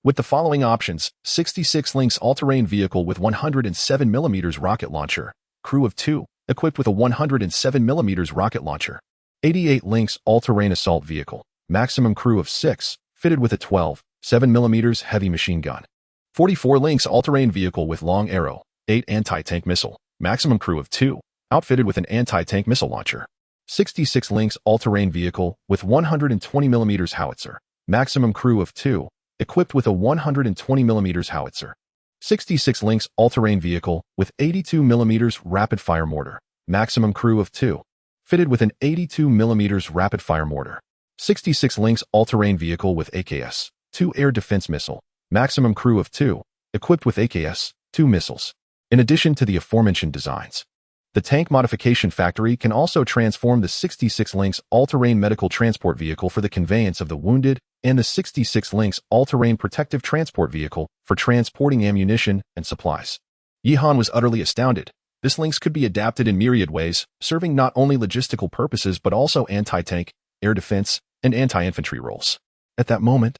With the following options: 66 Lynx all-terrain vehicle with 107mm rocket launcher, crew of 2, equipped with a 107mm rocket launcher. 88 Lynx all-terrain assault vehicle, maximum crew of 6, fitted with a 12.7mm heavy machine gun. 44 Lynx all-terrain vehicle with long arrow, 8 anti-tank missile, maximum crew of 2, outfitted with an anti-tank missile launcher. 66 Lynx all-terrain vehicle with 120mm howitzer, maximum crew of 2, equipped with a 120mm howitzer. 66 Lynx all-terrain vehicle with 82mm rapid-fire mortar, maximum crew of 2, fitted with an 82mm rapid-fire mortar. 66 Lynx all-terrain vehicle with AKS-2 air defense missile, maximum crew of 2, equipped with AKS-2 missiles. In addition to the aforementioned designs, the tank modification factory can also transform the 66 Lynx all-terrain medical transport vehicle for the conveyance of the wounded and the 66 Lynx all-terrain protective transport vehicle for transporting ammunition and supplies. Yihan was utterly astounded. This Lynx could be adapted in myriad ways, serving not only logistical purposes but also anti-tank, air defense, and anti-infantry roles. At that moment,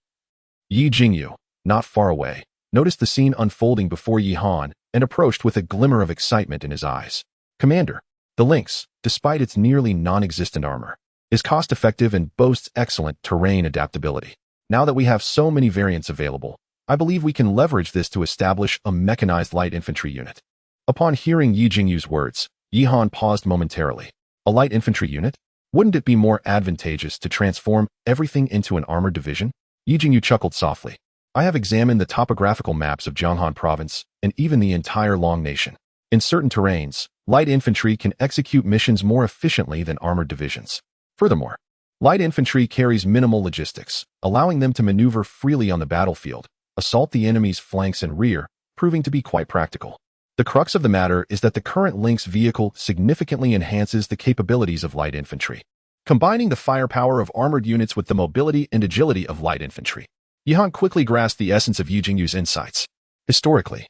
Yi Jingyu, not far away, noticed the scene unfolding before Yihan and approached with a glimmer of excitement in his eyes. Commander, the Lynx, despite its nearly non-existent armor, is cost-effective and boasts excellent terrain adaptability. Now that we have so many variants available, I believe we can leverage this to establish a mechanized light infantry unit. Upon hearing Yi Jingyu's words, Yihan paused momentarily. A light infantry unit? Wouldn't it be more advantageous to transform everything into an armored division? Yi Jingyu chuckled softly. I have examined the topographical maps of Jianghan province and even the entire Long Nation. In certain terrains, light infantry can execute missions more efficiently than armored divisions. Furthermore, light infantry carries minimal logistics, allowing them to maneuver freely on the battlefield, assault the enemy's flanks and rear, proving to be quite practical. The crux of the matter is that the current Lynx vehicle significantly enhances the capabilities of light infantry, combining the firepower of armored units with the mobility and agility of light infantry. Yihan quickly grasped the essence of Yi Jingyu's insights. Historically,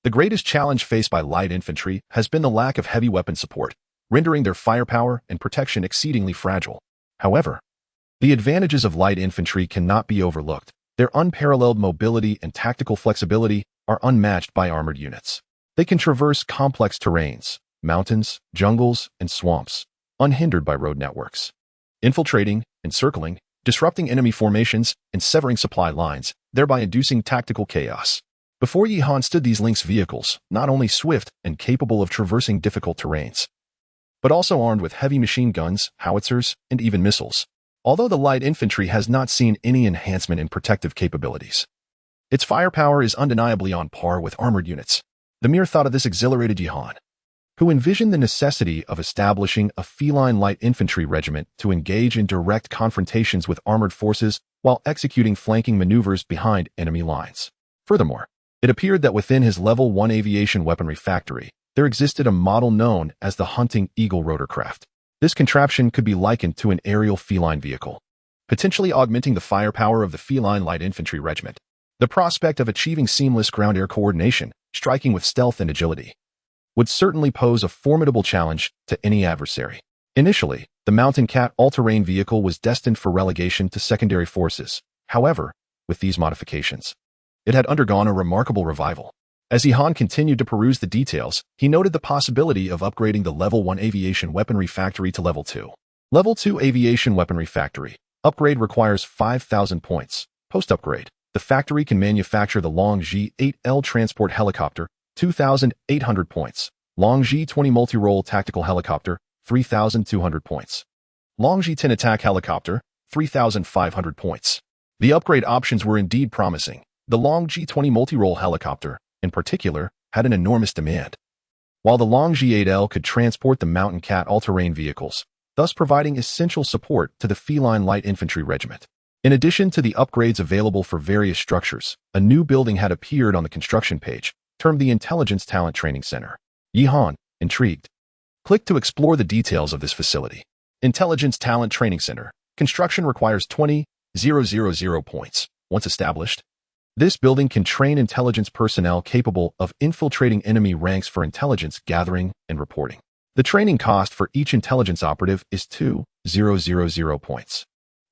the greatest challenge faced by light infantry has been the lack of heavy weapon support, rendering their firepower and protection exceedingly fragile. However, the advantages of light infantry cannot be overlooked. Their unparalleled mobility and tactical flexibility are unmatched by armored units. They can traverse complex terrains, mountains, jungles, and swamps, unhindered by road networks, infiltrating, encircling, disrupting enemy formations, and severing supply lines, thereby inducing tactical chaos. Before Yihan stood these Lynx vehicles, not only swift and capable of traversing difficult terrains, but also armed with heavy machine guns, howitzers, and even missiles. Although the light infantry has not seen any enhancement in protective capabilities, its firepower is undeniably on par with armored units. The mere thought of this exhilarated Jihan, who envisioned the necessity of establishing a feline light infantry regiment to engage in direct confrontations with armored forces while executing flanking maneuvers behind enemy lines. Furthermore, it appeared that within his Level 1 aviation weaponry factory, there existed a model known as the Hunting Eagle rotorcraft. This contraption could be likened to an aerial feline vehicle, potentially augmenting the firepower of the feline light infantry regiment. The prospect of achieving seamless ground-air coordination, striking with stealth and agility, would certainly pose a formidable challenge to any adversary. Initially, the Mountain Cat all-terrain vehicle was destined for relegation to secondary forces. However, with these modifications, it had undergone a remarkable revival. As Jihan continued to peruse the details, he noted the possibility of upgrading the Level 1 aviation weaponry factory to Level 2. Level 2 aviation weaponry factory. Upgrade requires 5,000 points. Post-upgrade, the factory can manufacture the Long G-8L transport helicopter, 2,800 points. Long G-20 multi-role tactical helicopter, 3,200 points. Long G-10 attack helicopter, 3,500 points. The upgrade options were indeed promising. The Long G-20 multi-role helicopter, in particular, had an enormous demand, while the Long G-8L could transport the Mountain Cat all-terrain vehicles, thus providing essential support to the feline light infantry regiment. In addition to the upgrades available for various structures, a new building had appeared on the construction page, termed the Intelligence Talent Training Center. Jihan, intrigued, clicked to explore the details of this facility. Intelligence Talent Training Center. Construction requires 20,000 points. Once established, this building can train intelligence personnel capable of infiltrating enemy ranks for intelligence gathering and reporting. The training cost for each intelligence operative is 2,000 points.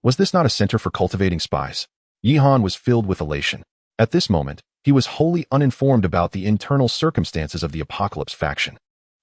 Was this not a center for cultivating spies? Jihan was filled with elation. At this moment, he was wholly uninformed about the internal circumstances of the Apocalypse faction.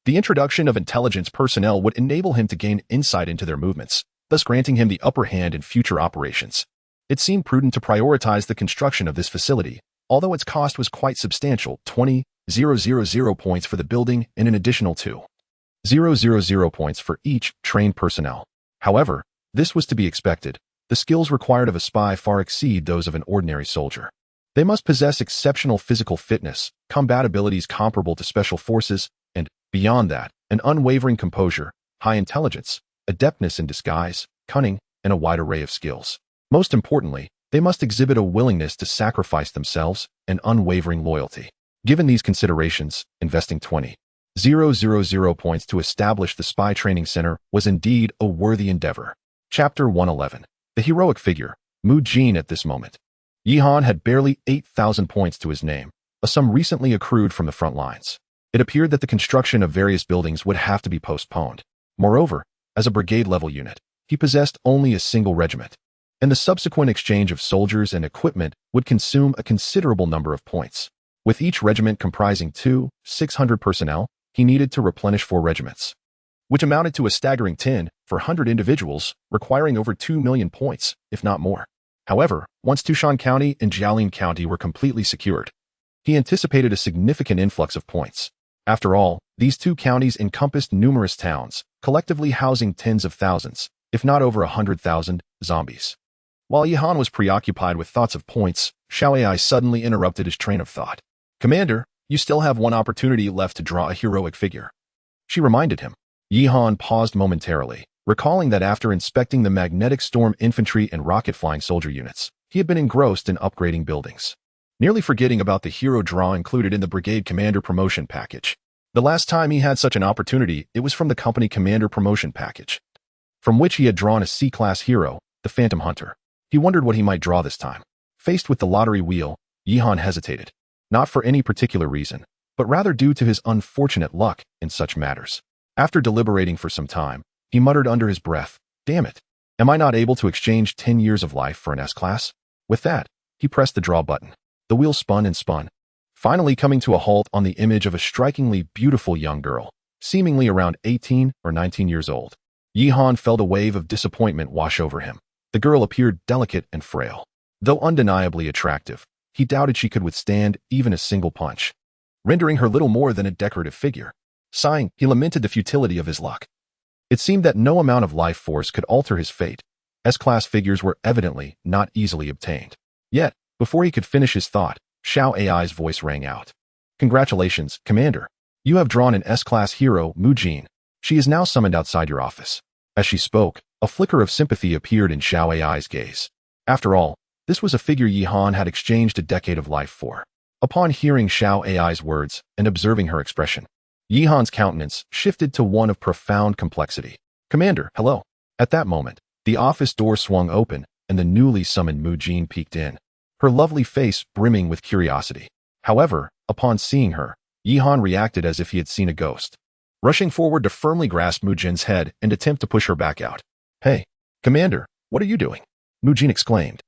The introduction of intelligence personnel would enable him to gain insight into their movements, thus granting him the upper hand in future operations. It seemed prudent to prioritize the construction of this facility, although its cost was quite substantial, 20,000 points for the building and an additional 2,000 points for each trained personnel. However, this was to be expected. The skills required of a spy far exceed those of an ordinary soldier. They must possess exceptional physical fitness, combat abilities comparable to special forces, and, beyond that, an unwavering composure, high intelligence, adeptness in disguise, cunning, and a wide array of skills. Most importantly, they must exhibit a willingness to sacrifice themselves and unwavering loyalty. Given these considerations, investing 20,000 points to establish the Spy Training Center was indeed a worthy endeavor. Chapter 111. The Heroic Figure. Mu Jin at this moment. Jihan had barely 8,000 points to his name, a sum recently accrued from the front lines. It appeared that the construction of various buildings would have to be postponed. Moreover, as a brigade-level unit, he possessed only a single regiment, and the subsequent exchange of soldiers and equipment would consume a considerable number of points. With each regiment comprising 600 personnel, he needed to replenish 4 regiments, which amounted to a staggering 10 for 100 individuals, requiring over 2 million points, if not more. However, once Tushan County and Jiaolin County were completely secured, he anticipated a significant influx of points. After all, these two counties encompassed numerous towns, collectively housing tens of thousands, if not over 100,000, zombies. While Jihan was preoccupied with thoughts of points, Xiao Ai suddenly interrupted his train of thought. "Commander, you still have one opportunity left to draw a heroic figure," she reminded him. Jihan paused momentarily, recalling that after inspecting the magnetic storm infantry and rocket-flying soldier units, he had been engrossed in upgrading buildings, nearly forgetting about the hero draw included in the brigade commander promotion package. The last time he had such an opportunity, it was from the company commander promotion package, from which he had drawn a C-class hero, the Phantom Hunter. He wondered what he might draw this time. Faced with the lottery wheel, Jihan hesitated, not for any particular reason, but rather due to his unfortunate luck in such matters. After deliberating for some time, he muttered under his breath, "Damn it, am I not able to exchange 10 years of life for an S-class?" With that, he pressed the draw button. The wheel spun and spun, finally coming to a halt on the image of a strikingly beautiful young girl, seemingly around 18 or 19 years old. Jihan felt a wave of disappointment wash over him. The girl appeared delicate and frail. Though undeniably attractive, he doubted she could withstand even a single punch, rendering her little more than a decorative figure. Sighing, he lamented the futility of his luck. It seemed that no amount of life force could alter his fate. S-class figures were evidently not easily obtained. Yet, before he could finish his thought, Xiao Ai's voice rang out. Congratulations, Commander. You have drawn an S-class hero, Mu Jin. She is now summoned outside your office. As she spoke, a flicker of sympathy appeared in Xiao Ai's gaze. After all, this was a figure Yi Han had exchanged a decade of life for. Upon hearing Xiao Ai's words and observing her expression, Yi Han's countenance shifted to one of profound complexity. Commander, hello. At that moment, the office door swung open and the newly summoned Mu Jin peeked in, her lovely face brimming with curiosity. However, upon seeing her, Yi Han reacted as if he had seen a ghost. Rushing forward to firmly grasp Mu Jin's head and attempt to push her back out. Hey, Commander, what are you doing? Mu Jin exclaimed,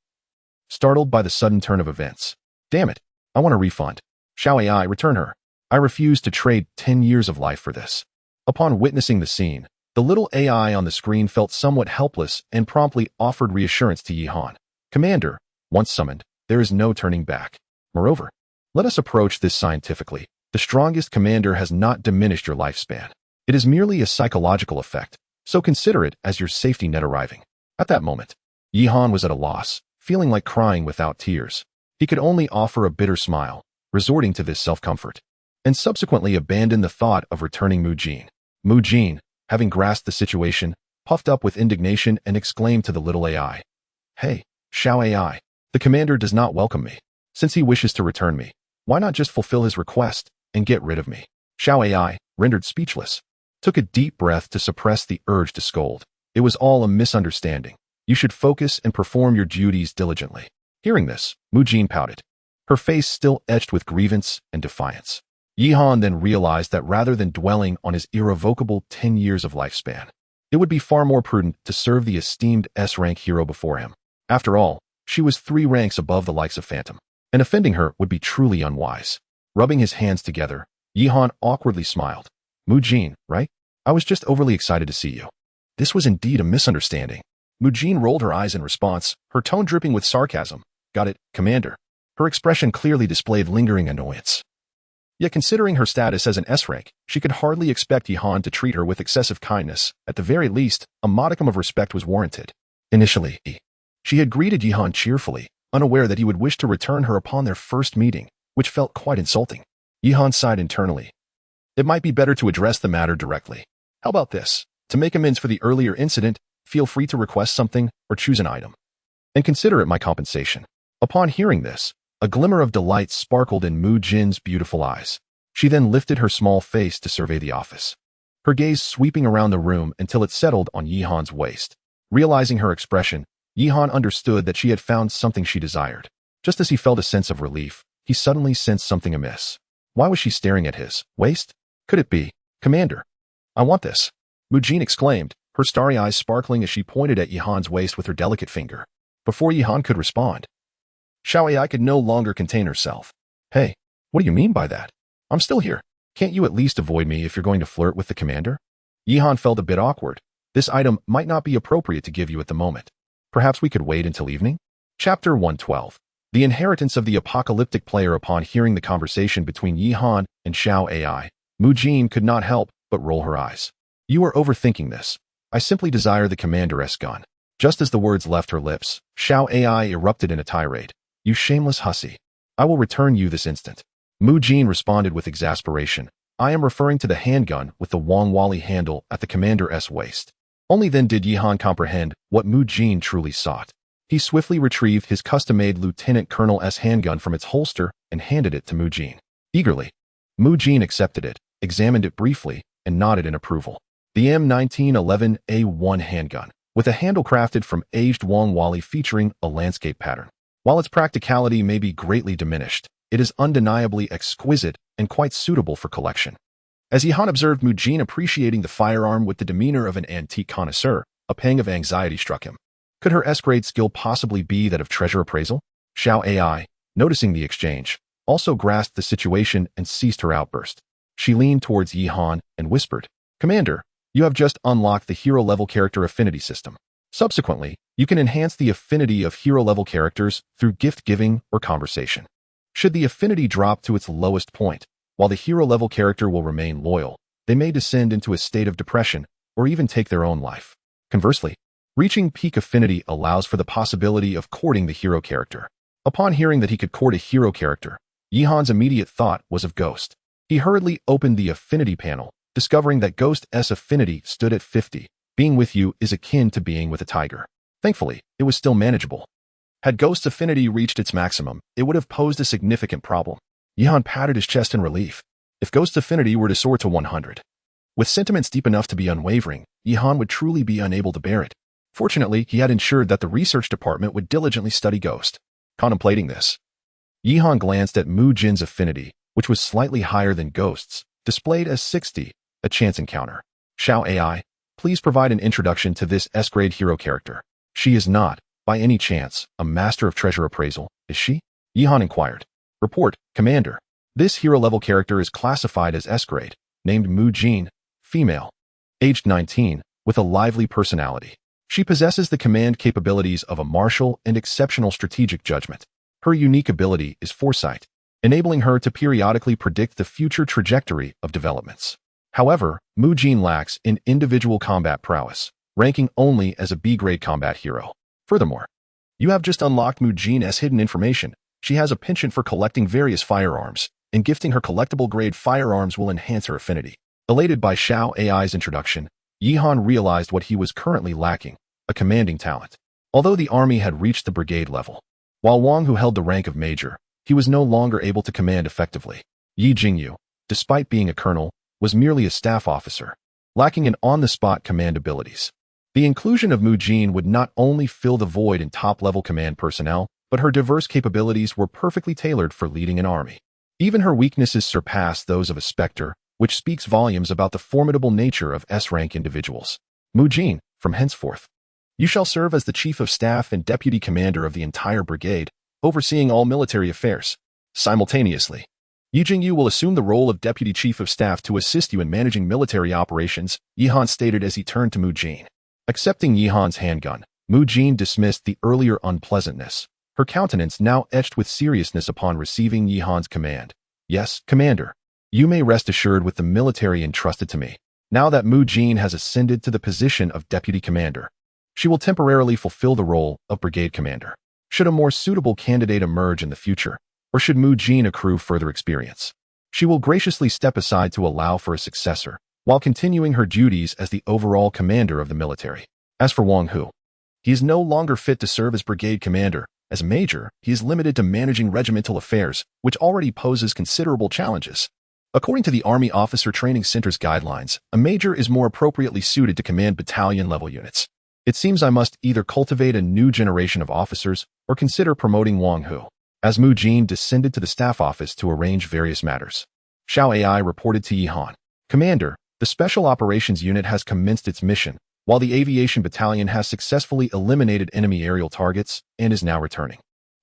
startled by the sudden turn of events. Damn it, I want a refund. Xiao Ai, return her. I refuse to trade 10 years of life for this. Upon witnessing the scene, the little AI on the screen felt somewhat helpless and promptly offered reassurance to Yi Han. Commander, once summoned, there is no turning back. Moreover, let us approach this scientifically. The strongest commander has not diminished your lifespan. It is merely a psychological effect, so consider it as your safety net arriving. At that moment, Yi Han was at a loss, feeling like crying without tears. He could only offer a bitter smile, resorting to this self-comfort, and subsequently abandon the thought of returning Mu Jin. Mu Jin, having grasped the situation, puffed up with indignation and exclaimed to the little AI. Hey, Xiao AI, the commander does not welcome me. Since he wishes to return me, why not just fulfill his request and get rid of me? Xiao Ai, rendered speechless, took a deep breath to suppress the urge to scold. It was all a misunderstanding. You should focus and perform your duties diligently. Hearing this, Mu Jin pouted, her face still etched with grievance and defiance. Yi Han then realized that rather than dwelling on his irrevocable 10 years of lifespan, it would be far more prudent to serve the esteemed S-rank hero before him. After all, she was 3 ranks above the likes of Phantom, and offending her would be truly unwise. Rubbing his hands together, Yi Han awkwardly smiled. Mu Jin, right? I was just overly excited to see you. This was indeed a misunderstanding. Mu Jin rolled her eyes in response, her tone dripping with sarcasm. Got it, Commander. Her expression clearly displayed lingering annoyance. Yet considering her status as an S-rank, she could hardly expect Yi Han to treat her with excessive kindness. At the very least, a modicum of respect was warranted. Initially, she had greeted Yi Han cheerfully, unaware that he would wish to return her upon their first meeting, which felt quite insulting. Yi Han sighed internally. It might be better to address the matter directly. How about this? To make amends for the earlier incident, feel free to request something or choose an item, and consider it my compensation. Upon hearing this, a glimmer of delight sparkled in Mu Jin's beautiful eyes. She then lifted her small face to survey the office, her gaze sweeping around the room until it settled on Yi Han's waist. Realizing her expression, Yi Han understood that she had found something she desired. Just as he felt a sense of relief, he suddenly sensed something amiss. Why was she staring at his waist? Could it be, Commander? I want this. Mu Jin exclaimed, her starry eyes sparkling as she pointed at Yi Han's waist with her delicate finger. Before Yi Han could respond, Xiao Ai could no longer contain herself. Hey, what do you mean by that? I'm still here. Can't you at least avoid me if you're going to flirt with the commander? Yi Han felt a bit awkward. This item might not be appropriate to give you at the moment. Perhaps we could wait until evening? Chapter 112. The inheritance of the apocalyptic player. Upon hearing the conversation between Yi Han and Xiao Ai, Mu Jin could not help but roll her eyes. You are overthinking this. I simply desire the commander's gun. Just as the words left her lips, Xiao Ai erupted in a tirade. You shameless hussy. I will return you this instant. Mu Jin responded with exasperation. I am referring to the handgun with the Wang Wali handle at the commander's waist. Only then did Yi Han comprehend what Mu Jin truly sought. He swiftly retrieved his custom-made Lieutenant Colonel's handgun from its holster and handed it to Mu Jin. Eagerly, Mu Jin accepted it, examined it briefly, and nodded in approval. The M1911A1 handgun, with a handle crafted from aged Wang Wali featuring a landscape pattern. While its practicality may be greatly diminished, it is undeniably exquisite and quite suitable for collection. As Yi Han observed Mu Jin appreciating the firearm with the demeanor of an antique connoisseur, a pang of anxiety struck him. Could her S-grade skill possibly be that of treasure appraisal? Xiao Ai, noticing the exchange, also grasped the situation and ceased her outburst. She leaned towards Yi Han and whispered, Commander, you have just unlocked the hero-level character affinity system. Subsequently, you can enhance the affinity of hero-level characters through gift-giving or conversation. Should the affinity drop to its lowest point, while the hero-level character will remain loyal, they may descend into a state of depression, or even take their own life. Conversely, reaching peak affinity allows for the possibility of courting the hero character. Upon hearing that he could court a hero character, Yihan's immediate thought was of Ghost. He hurriedly opened the affinity panel, discovering that Ghost's affinity stood at 50. Being with you is akin to being with a tiger. Thankfully, it was still manageable. Had Ghost's affinity reached its maximum, it would have posed a significant problem. Yihan patted his chest in relief. If Ghost's affinity were to soar to 100, with sentiments deep enough to be unwavering, Yihan would truly be unable to bear it. Fortunately, he had ensured that the research department would diligently study Ghost. Contemplating this, Yihan glanced at Mu Jin's affinity, which was slightly higher than Ghost's, displayed as 60, a chance encounter. Xiao AI, please provide an introduction to this S-grade hero character. She is not, by any chance, a master of treasure appraisal, is she? Yihan inquired. Report, Commander. This hero-level character is classified as S-grade, named Mu Jin, female, aged 19, with a lively personality. She possesses the command capabilities of a martial and exceptional strategic judgment. Her unique ability is foresight, enabling her to periodically predict the future trajectory of developments. However, Mu Jin lacks in individual combat prowess, ranking only as a B-grade combat hero. Furthermore, you have just unlocked Mu Jin's hidden information. She has a penchant for collecting various firearms, and gifting her collectible-grade firearms will enhance her affinity. Elated by Xiao AI's introduction, Yihan realized what he was currently lacking, a commanding talent. Although the army had reached the brigade level, while Wang Hu held the rank of major, he was no longer able to command effectively. Yi Jingyu, despite being a colonel, was merely a staff officer, lacking in on-the-spot command abilities. The inclusion of Mu Jin would not only fill the void in top-level command personnel, but her diverse capabilities were perfectly tailored for leading an army. Even her weaknesses surpassed those of a specter, which speaks volumes about the formidable nature of S-rank individuals. Mu Jin, from henceforth, you shall serve as the chief of staff and deputy commander of the entire brigade, overseeing all military affairs. Simultaneously, Yi Jingyu will assume the role of deputy chief of staff to assist you in managing military operations, Yihan stated as he turned to Mu Jin. Accepting Yihan's handgun, Mu Jin dismissed the earlier unpleasantness, her countenance now etched with seriousness upon receiving Yihan's command. Yes, Commander. You may rest assured with the military entrusted to me. Now that Mu Jin has ascended to the position of deputy commander, she will temporarily fulfill the role of brigade commander. Should a more suitable candidate emerge in the future, or should Mu Jin accrue further experience, she will graciously step aside to allow for a successor, while continuing her duties as the overall commander of the military. As for Wang Hu, he is no longer fit to serve as brigade commander. As a major, he is limited to managing regimental affairs, which already poses considerable challenges. According to the Army Officer Training Center's guidelines, a major is more appropriately suited to command battalion-level units. It seems I must either cultivate a new generation of officers or consider promoting Wang Hu. As Mu Jin descended to the staff office to arrange various matters, Xiao AI reported to Yihan. Commander, the Special Operations Unit has commenced its mission, while the Aviation Battalion has successfully eliminated enemy aerial targets and is now returning.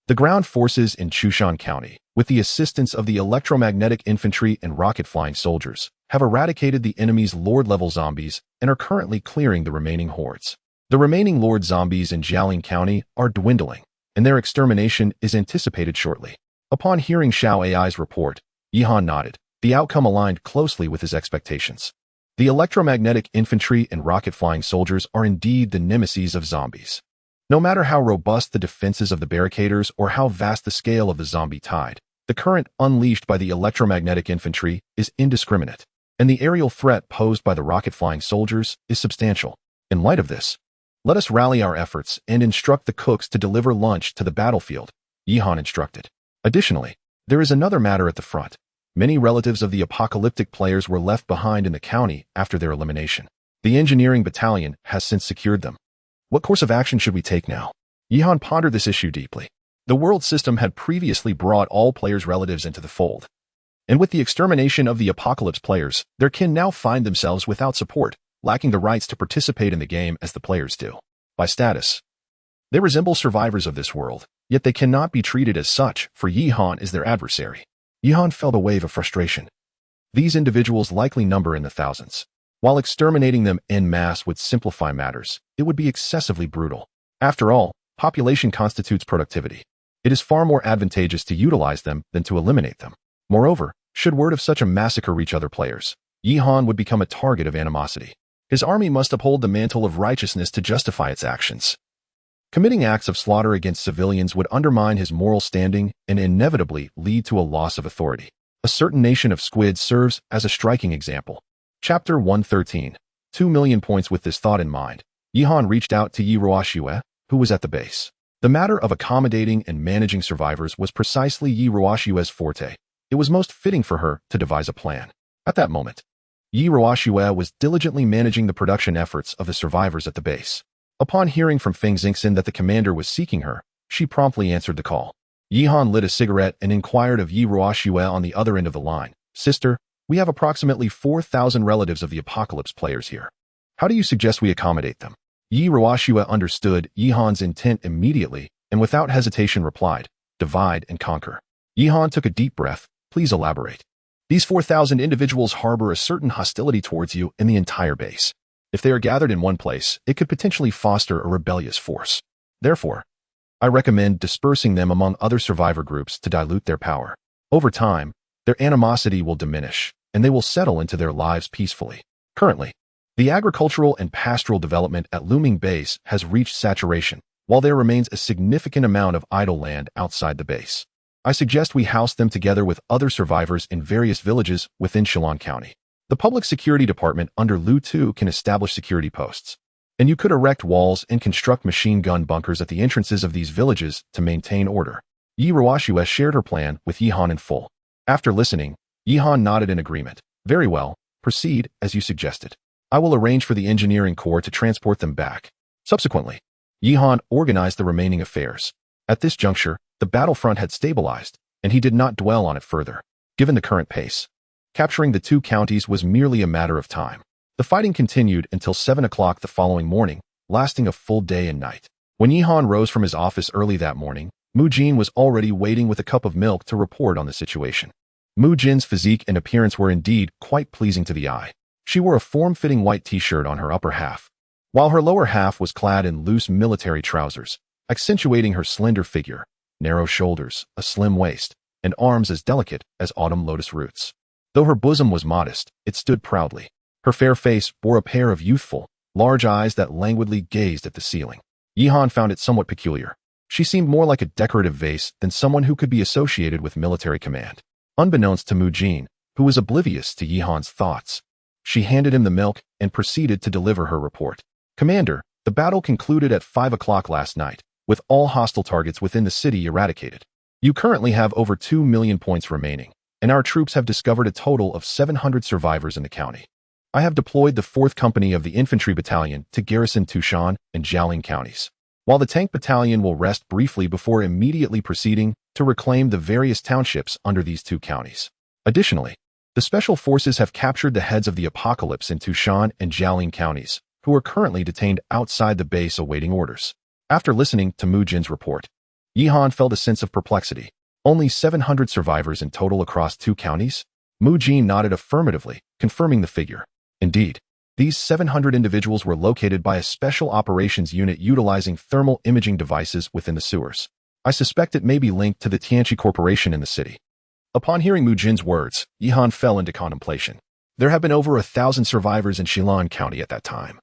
The ground forces in Chushan County, with the assistance of the electromagnetic infantry and rocket-flying soldiers, have eradicated the enemy's Lord-level zombies and are currently clearing the remaining hordes. The remaining Lord zombies in Jialing County are dwindling, and their extermination is anticipated shortly. Upon hearing Xiao AI's report, Yihan nodded. The outcome aligned closely with his expectations. The electromagnetic infantry and rocket-flying soldiers are indeed the nemesis of zombies. No matter how robust the defenses of the barricaders or how vast the scale of the zombie tide, the current unleashed by the electromagnetic infantry is indiscriminate, and the aerial threat posed by the rocket-flying soldiers is substantial. In light of this, let us rally our efforts and instruct the cooks to deliver lunch to the battlefield, Yihan instructed. Additionally, there is another matter at the front. Many relatives of the apocalyptic players were left behind in the county after their elimination. The engineering battalion has since secured them. What course of action should we take now? Yihan pondered this issue deeply. The world system had previously brought all players' relatives into the fold. And with the extermination of the apocalypse players, their kin now find themselves without support, lacking the rights to participate in the game as the players do. By status, they resemble survivors of this world, yet they cannot be treated as such, for Yihan is their adversary. Yihan felt a wave of frustration. These individuals likely number in the thousands. While exterminating them en masse would simplify matters, it would be excessively brutal. After all, population constitutes productivity. It is far more advantageous to utilize them than to eliminate them. Moreover, should word of such a massacre reach other players, Yihan would become a target of animosity. His army must uphold the mantle of righteousness to justify its actions. Committing acts of slaughter against civilians would undermine his moral standing and inevitably lead to a loss of authority. A certain nation of squids serves as a striking example. Chapter 113. 2 million points. With this thought in mind, Yihan reached out to Yi Ruoxue, who was at the base. The matter of accommodating and managing survivors was precisely Yi Ruoxue's forte. It was most fitting for her to devise a plan. At that moment, Yi Ruoxue was diligently managing the production efforts of the survivors at the base. Upon hearing from Feng Xingxin that the commander was seeking her, she promptly answered the call. Yihan lit a cigarette and inquired of Yi Ruoxue on the other end of the line. Sister, we have approximately 4,000 relatives of the Apocalypse players here. How do you suggest we accommodate them? Yi Ruoxue understood Yihan's intent immediately and without hesitation replied, divide and conquer. Yihan took a deep breath. Please elaborate. These 4,000 individuals harbor a certain hostility towards you and the entire base. If they are gathered in one place, it could potentially foster a rebellious force. Therefore, I recommend dispersing them among other survivor groups to dilute their power. Over time, their animosity will diminish, and they will settle into their lives peacefully. Currently, the agricultural and pastoral development at Looming Base has reached saturation, while there remains a significant amount of idle land outside the base. I suggest we house them together with other survivors in various villages within Shillong County. The Public Security Department under Lu Tu can establish security posts, and you could erect walls and construct machine gun bunkers at the entrances of these villages to maintain order. Yi Ruoxue shared her plan with Yihan in full. After listening, Yihan nodded in agreement. Very well, proceed as you suggested. I will arrange for the engineering corps to transport them back. Subsequently, Yihan organized the remaining affairs. At this juncture, the battlefront had stabilized, and he did not dwell on it further. Given the current pace, capturing the two counties was merely a matter of time. The fighting continued until 7 o'clock the following morning, lasting a full day and night. When Yihan rose from his office early that morning, Mu Jin was already waiting with a cup of milk to report on the situation. Mu Jin's physique and appearance were indeed quite pleasing to the eye. She wore a form-fitting white t-shirt on her upper half, while her lower half was clad in loose military trousers, accentuating her slender figure, narrow shoulders, a slim waist, and arms as delicate as autumn lotus roots. Though her bosom was modest, it stood proudly. Her fair face bore a pair of youthful, large eyes that languidly gazed at the ceiling. Yihan found it somewhat peculiar. She seemed more like a decorative vase than someone who could be associated with military command. Unbeknownst to Mu Jin, who was oblivious to Yihan's thoughts, she handed him the milk and proceeded to deliver her report. Commander, the battle concluded at 5 o'clock last night, with all hostile targets within the city eradicated. You currently have over 2 million points remaining, and our troops have discovered a total of 700 survivors in the county. I have deployed the 4th Company of the Infantry Battalion to garrison Tushan and Jialing counties, while the Tank Battalion will rest briefly before immediately proceeding to reclaim the various townships under these two counties. Additionally, the Special Forces have captured the heads of the Apocalypse in Tushan and Jialing counties, who are currently detained outside the base awaiting orders. After listening to Mu Jin's report, Yihan felt a sense of perplexity. Only 700 survivors in total across 2 counties? Mu Jin nodded affirmatively, confirming the figure. Indeed, these 700 individuals were located by a special operations unit utilizing thermal imaging devices within the sewers. I suspect it may be linked to the Tianqi Corporation in the city. Upon hearing Mu Jin's words, Yihan fell into contemplation. There have been over 1,000 survivors in Shillong County at that time.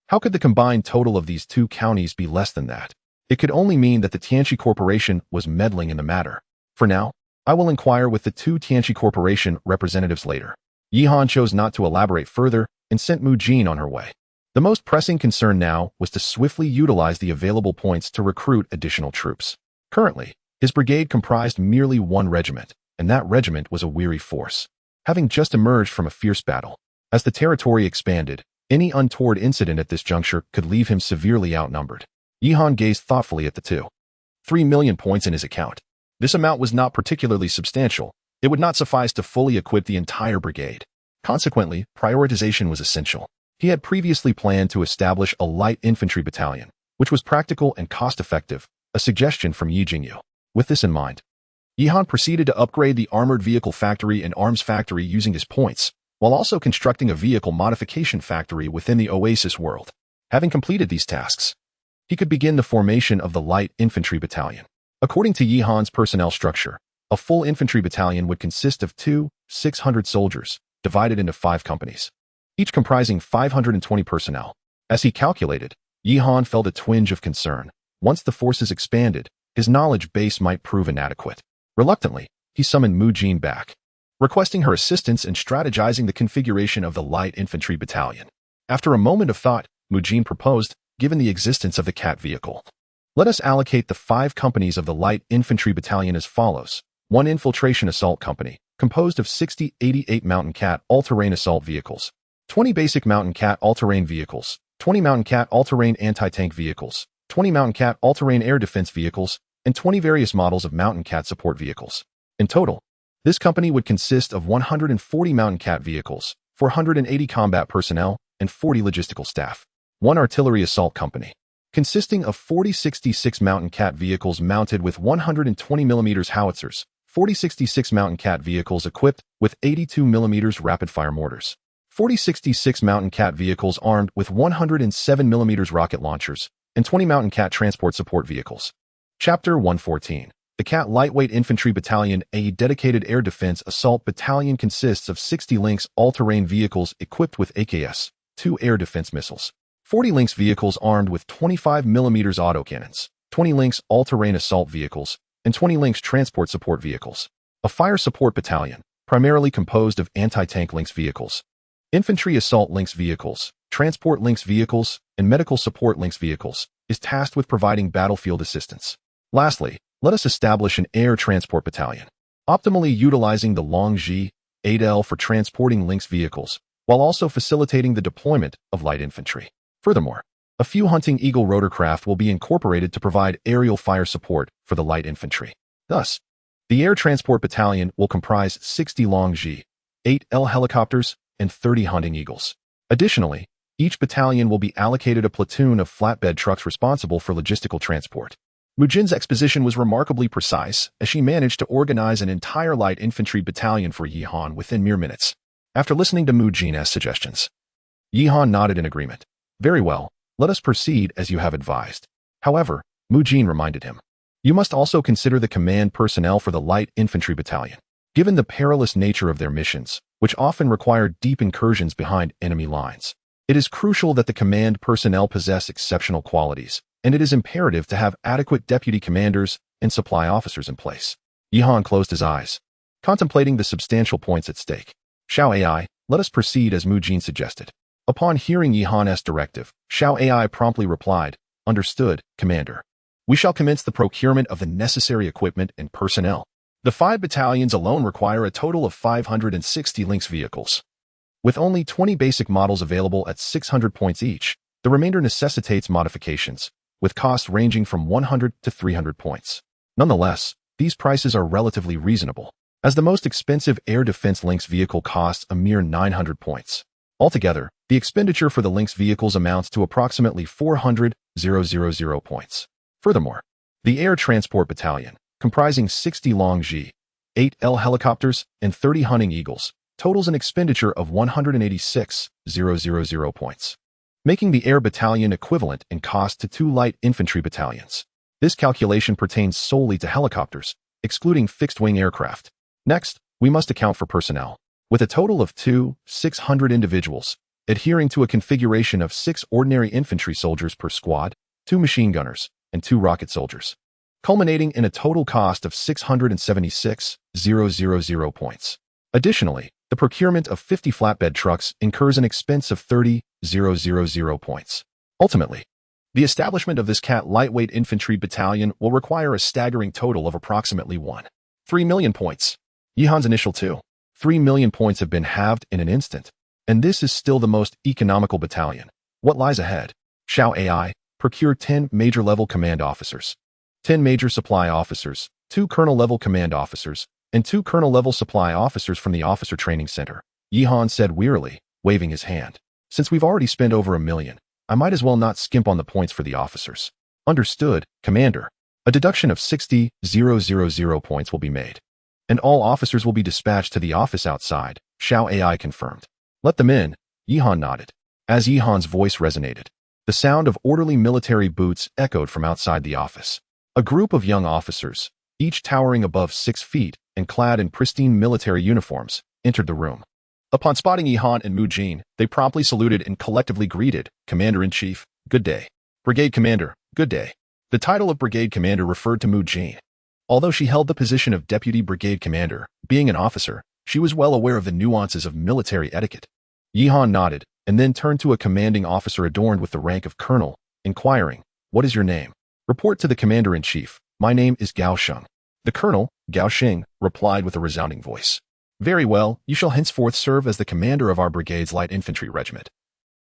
How could the combined total of these 2 counties be less than that? It could only mean that the Tianqi Corporation was meddling in the matter. For now, I will inquire with the 2 Tianqi Corporation representatives later. Yihan chose not to elaborate further and sent Mu Jin on her way. The most pressing concern now was to swiftly utilize the available points to recruit additional troops. Currently, his brigade comprised merely 1 regiment, and that regiment was a weary force, having just emerged from a fierce battle. As the territory expanded, any untoward incident at this juncture could leave him severely outnumbered. Yihan gazed thoughtfully at the 3 million points in his account. This amount was not particularly substantial. It would not suffice to fully equip the entire brigade. Consequently, prioritization was essential. He had previously planned to establish a light infantry battalion, which was practical and cost-effective, a suggestion from Yi Jingyu. With this in mind, Yihan proceeded to upgrade the armored vehicle factory and arms factory using his points, while also constructing a vehicle modification factory within the Oasis world. Having completed these tasks, he could begin the formation of the light infantry battalion. According to Yihan's personnel structure, a full infantry battalion would consist of 600 soldiers, divided into 5 companies. each comprising 520 personnel. As he calculated, Yihan felt a twinge of concern. Once the forces expanded, his knowledge base might prove inadequate. Reluctantly, he summoned Mu Jin back, requesting her assistance in strategizing the configuration of the light infantry battalion. After a moment of thought, Mu Jin proposed, given the existence of the cat vehicle, let us allocate the 5 companies of the light infantry battalion as follows. 1 infiltration assault company, composed of 88 mountain cat all-terrain assault vehicles, 20 basic mountain cat all-terrain vehicles, 20 mountain cat all-terrain anti-tank vehicles, 20 mountain cat all-terrain air defense vehicles, and 20 various models of mountain cat support vehicles. In total, this company would consist of 140 mountain cat vehicles, 480 combat personnel, and 40 logistical staff. 1 artillery assault company, consisting of 40-66 mountain cat vehicles mounted with 120mm howitzers, 40-66 mountain cat vehicles equipped with 82mm rapid-fire mortars, 40-66 mountain cat vehicles armed with 107mm rocket launchers, and 20 mountain cat transport support vehicles. Chapter 114. The Cat Lightweight Infantry Battalion. A dedicated air defense assault battalion consists of 60 Lynx all-terrain vehicles equipped with AKS, 2 air defense missiles, 40 Lynx vehicles armed with 25mm autocannons, 20 Lynx all-terrain assault vehicles, and 20 Lynx transport support vehicles. A fire support battalion, primarily composed of anti-tank Lynx vehicles, infantry assault Lynx vehicles, transport Lynx vehicles, and medical support Lynx vehicles, is tasked with providing battlefield assistance. Lastly, let us establish an air transport battalion, optimally utilizing the Long Ji 8L for transporting Lynx vehicles, while also facilitating the deployment of light infantry. Furthermore, a few Hunting Eagle rotorcraft will be incorporated to provide aerial fire support for the light infantry. Thus, the air transport battalion will comprise 60 Long Ji 8L helicopters and 30 Hunting Eagles. Additionally, each battalion will be allocated a platoon of flatbed trucks responsible for logistical transport. Mu Jin's exposition was remarkably precise, as she managed to organize an entire light infantry battalion for Yihan within mere minutes. After listening to Mu Jin's suggestions, Yihan nodded in agreement. Very well, let us proceed as you have advised. However, Mu Jin reminded him, you must also consider the command personnel for the light infantry battalion. Given the perilous nature of their missions, which often require deep incursions behind enemy lines, it is crucial that the command personnel possess exceptional qualities, and it is imperative to have adequate deputy commanders and supply officers in place. Yihan closed his eyes, contemplating the substantial points at stake. Xiao AI, let us proceed as Mu Jin suggested. Upon hearing Yihan's directive, Xiao AI promptly replied, understood, Commander. We shall commence the procurement of the necessary equipment and personnel. The 5 battalions alone require a total of 560 Lynx vehicles. With only 20 basic models available at 600 points each, the remainder necessitates modifications, with costs ranging from 100 to 300 points. Nonetheless, these prices are relatively reasonable, as the most expensive air defense Lynx vehicle costs a mere 900 points. Altogether, the expenditure for the Lynx vehicles amounts to approximately 400,000 points. Furthermore, the Air Transport Battalion, comprising 60 Long Ji 8L helicopters and 30 Hunting Eagles, totals an expenditure of 186,000 points, making the Air Battalion equivalent in cost to 2 light infantry battalions. This calculation pertains solely to helicopters, excluding fixed-wing aircraft. Next, we must account for personnel. With a total of 600 individuals, adhering to a configuration of 6 ordinary infantry soldiers per squad, 2 machine gunners, and 2 rocket soldiers, culminating in a total cost of 676,000 points. Additionally, the procurement of 50 flatbed trucks incurs an expense of 30,000 points. Ultimately, the establishment of this Cat Lightweight Infantry Battalion will require a staggering total of approximately 3 million points. Yihan's initial 3 million points have been halved in an instant, and this is still the most economical battalion. What lies ahead? Xiao AI, procure 10 major-level command officers, 10 major supply officers, 2 colonel-level command officers, and 2 colonel-level supply officers from the officer training center. Yihan said wearily, waving his hand. Since we've already spent over 1 million, I might as well not skimp on the points for the officers. Understood, Commander. A deduction of 60,000 points will be made, and all officers will be dispatched to the office outside, Xiao AI confirmed. Let them in, Yihan nodded. As Yihan's voice resonated, the sound of orderly military boots echoed from outside the office. A group of young officers, each towering above 6 feet and clad in pristine military uniforms, entered the room. Upon spotting Yihan and Mu Jin, they promptly saluted and collectively greeted, "Commander-in-Chief, good day." "Brigade Commander, good day." The title of Brigade Commander referred to Mu Jin. Although she held the position of Deputy Brigade Commander, being an officer, she was well aware of the nuances of military etiquette. Yihan nodded, and then turned to a commanding officer adorned with the rank of Colonel, inquiring, "What is your name?" "Report to the Commander-in-Chief. My name is Gao Sheng." The Colonel, Gao Sheng, replied with a resounding voice. "Very well, you shall henceforth serve as the commander of our brigade's light infantry regiment,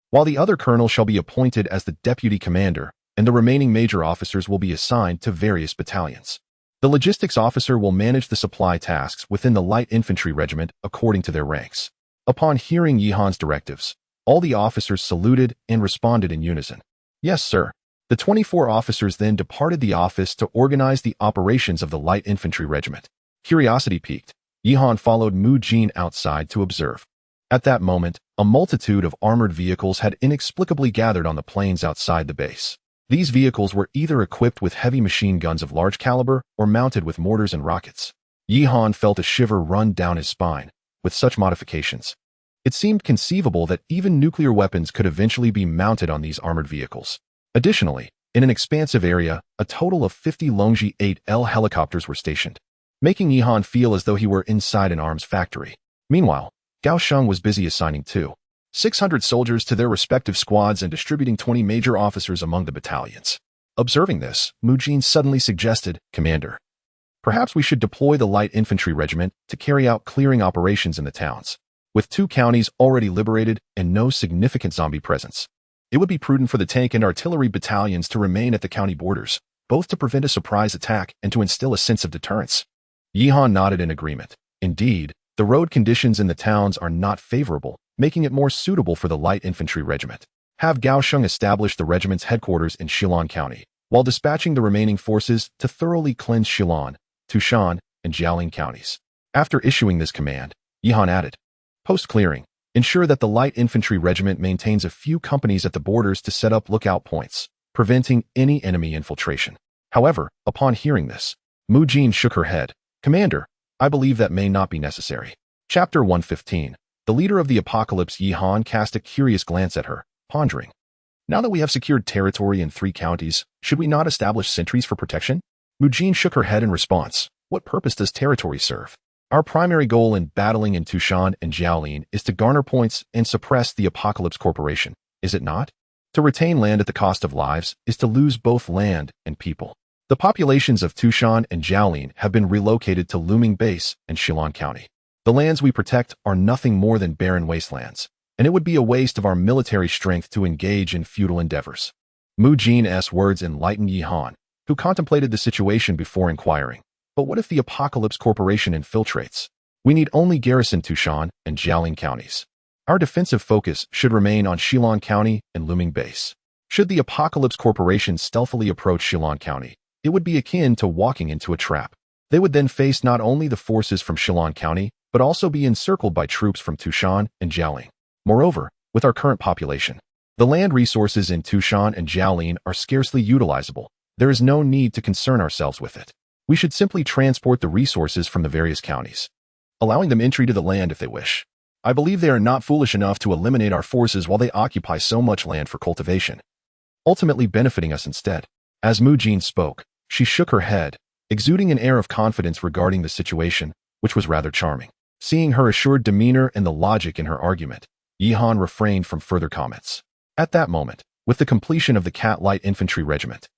while the other colonel shall be appointed as the deputy commander, and the remaining major officers will be assigned to various battalions. The logistics officer will manage the supply tasks within the light infantry regiment according to their ranks." Upon hearing Yihan's directives, all the officers saluted and responded in unison. "Yes, sir." The 24 officers then departed the office to organize the operations of the light infantry regiment. Curiosity piqued, Yihan followed Mu Jin outside to observe. At that moment, a multitude of armored vehicles had inexplicably gathered on the plains outside the base. These vehicles were either equipped with heavy machine guns of large caliber or mounted with mortars and rockets. Yihan felt a shiver run down his spine. With such modifications, it seemed conceivable that even nuclear weapons could eventually be mounted on these armored vehicles. Additionally, in an expansive area, a total of 50 Longji 8L helicopters were stationed, making Yihan feel as though he were inside an arms factory. Meanwhile, Gao Sheng was busy assigning 600 soldiers to their respective squads and distributing 20 major officers among the battalions. Observing this, Mu Jin suddenly suggested, "Commander, perhaps we should deploy the light infantry regiment to carry out clearing operations in the towns. With 2 counties already liberated and no significant zombie presence, it would be prudent for the tank and artillery battalions to remain at the county borders, both to prevent a surprise attack and to instill a sense of deterrence." Yihan nodded in agreement. Indeed, the road conditions in the towns are not favorable, making it more suitable for the light infantry regiment. Have Gao Sheng establish the regiment's headquarters in Shilin County, while dispatching the remaining forces to thoroughly cleanse Shilin, Tushan, and Jialing counties. After issuing this command, Yihan added, "Post-clearing, ensure that the light infantry regiment maintains a few companies at the borders to set up lookout points, preventing any enemy infiltration." However, upon hearing this, Mu Jin shook her head. "Commander, I believe that may not be necessary." Chapter 115. The leader of the apocalypse. Yihan cast a curious glance at her, pondering. "Now that we have secured territory in 3 counties, should we not establish sentries for protection?" Mu Jin shook her head in response. "What purpose does territory serve? Our primary goal in battling in Tushan and Jiaolin is to garner points and suppress the Apocalypse Corporation, is it not? To retain land at the cost of lives is to lose both land and people. The populations of Tushan and Jiaolin have been relocated to Luming Base and Shilin County. The lands we protect are nothing more than barren wastelands, and it would be a waste of our military strength to engage in futile endeavors." Mu Jin's words enlightened Yihan, who contemplated the situation before inquiring, "But what if the Apocalypse Corporation infiltrates? We need only garrison Tushan and Jialing counties. Our defensive focus should remain on Shilin County and Luming Base. Should the Apocalypse Corporation stealthily approach Shilin County, it would be akin to walking into a trap. They would then face not only the forces from Shilin County, but also be encircled by troops from Tushan and Jialing. Moreover, with our current population, the land resources in Tushan and Jialing are scarcely utilizable. There is no need to concern ourselves with it. We should simply transport the resources from the various counties, allowing them entry to the land if they wish. I believe they are not foolish enough to eliminate our forces while they occupy so much land for cultivation, ultimately benefiting us instead." As Mu Jin spoke, she shook her head, exuding an air of confidence regarding the situation, which was rather charming. Seeing her assured demeanor and the logic in her argument, Yihan refrained from further comments. At that moment, with the completion of the Cat Light Infantry Regiment,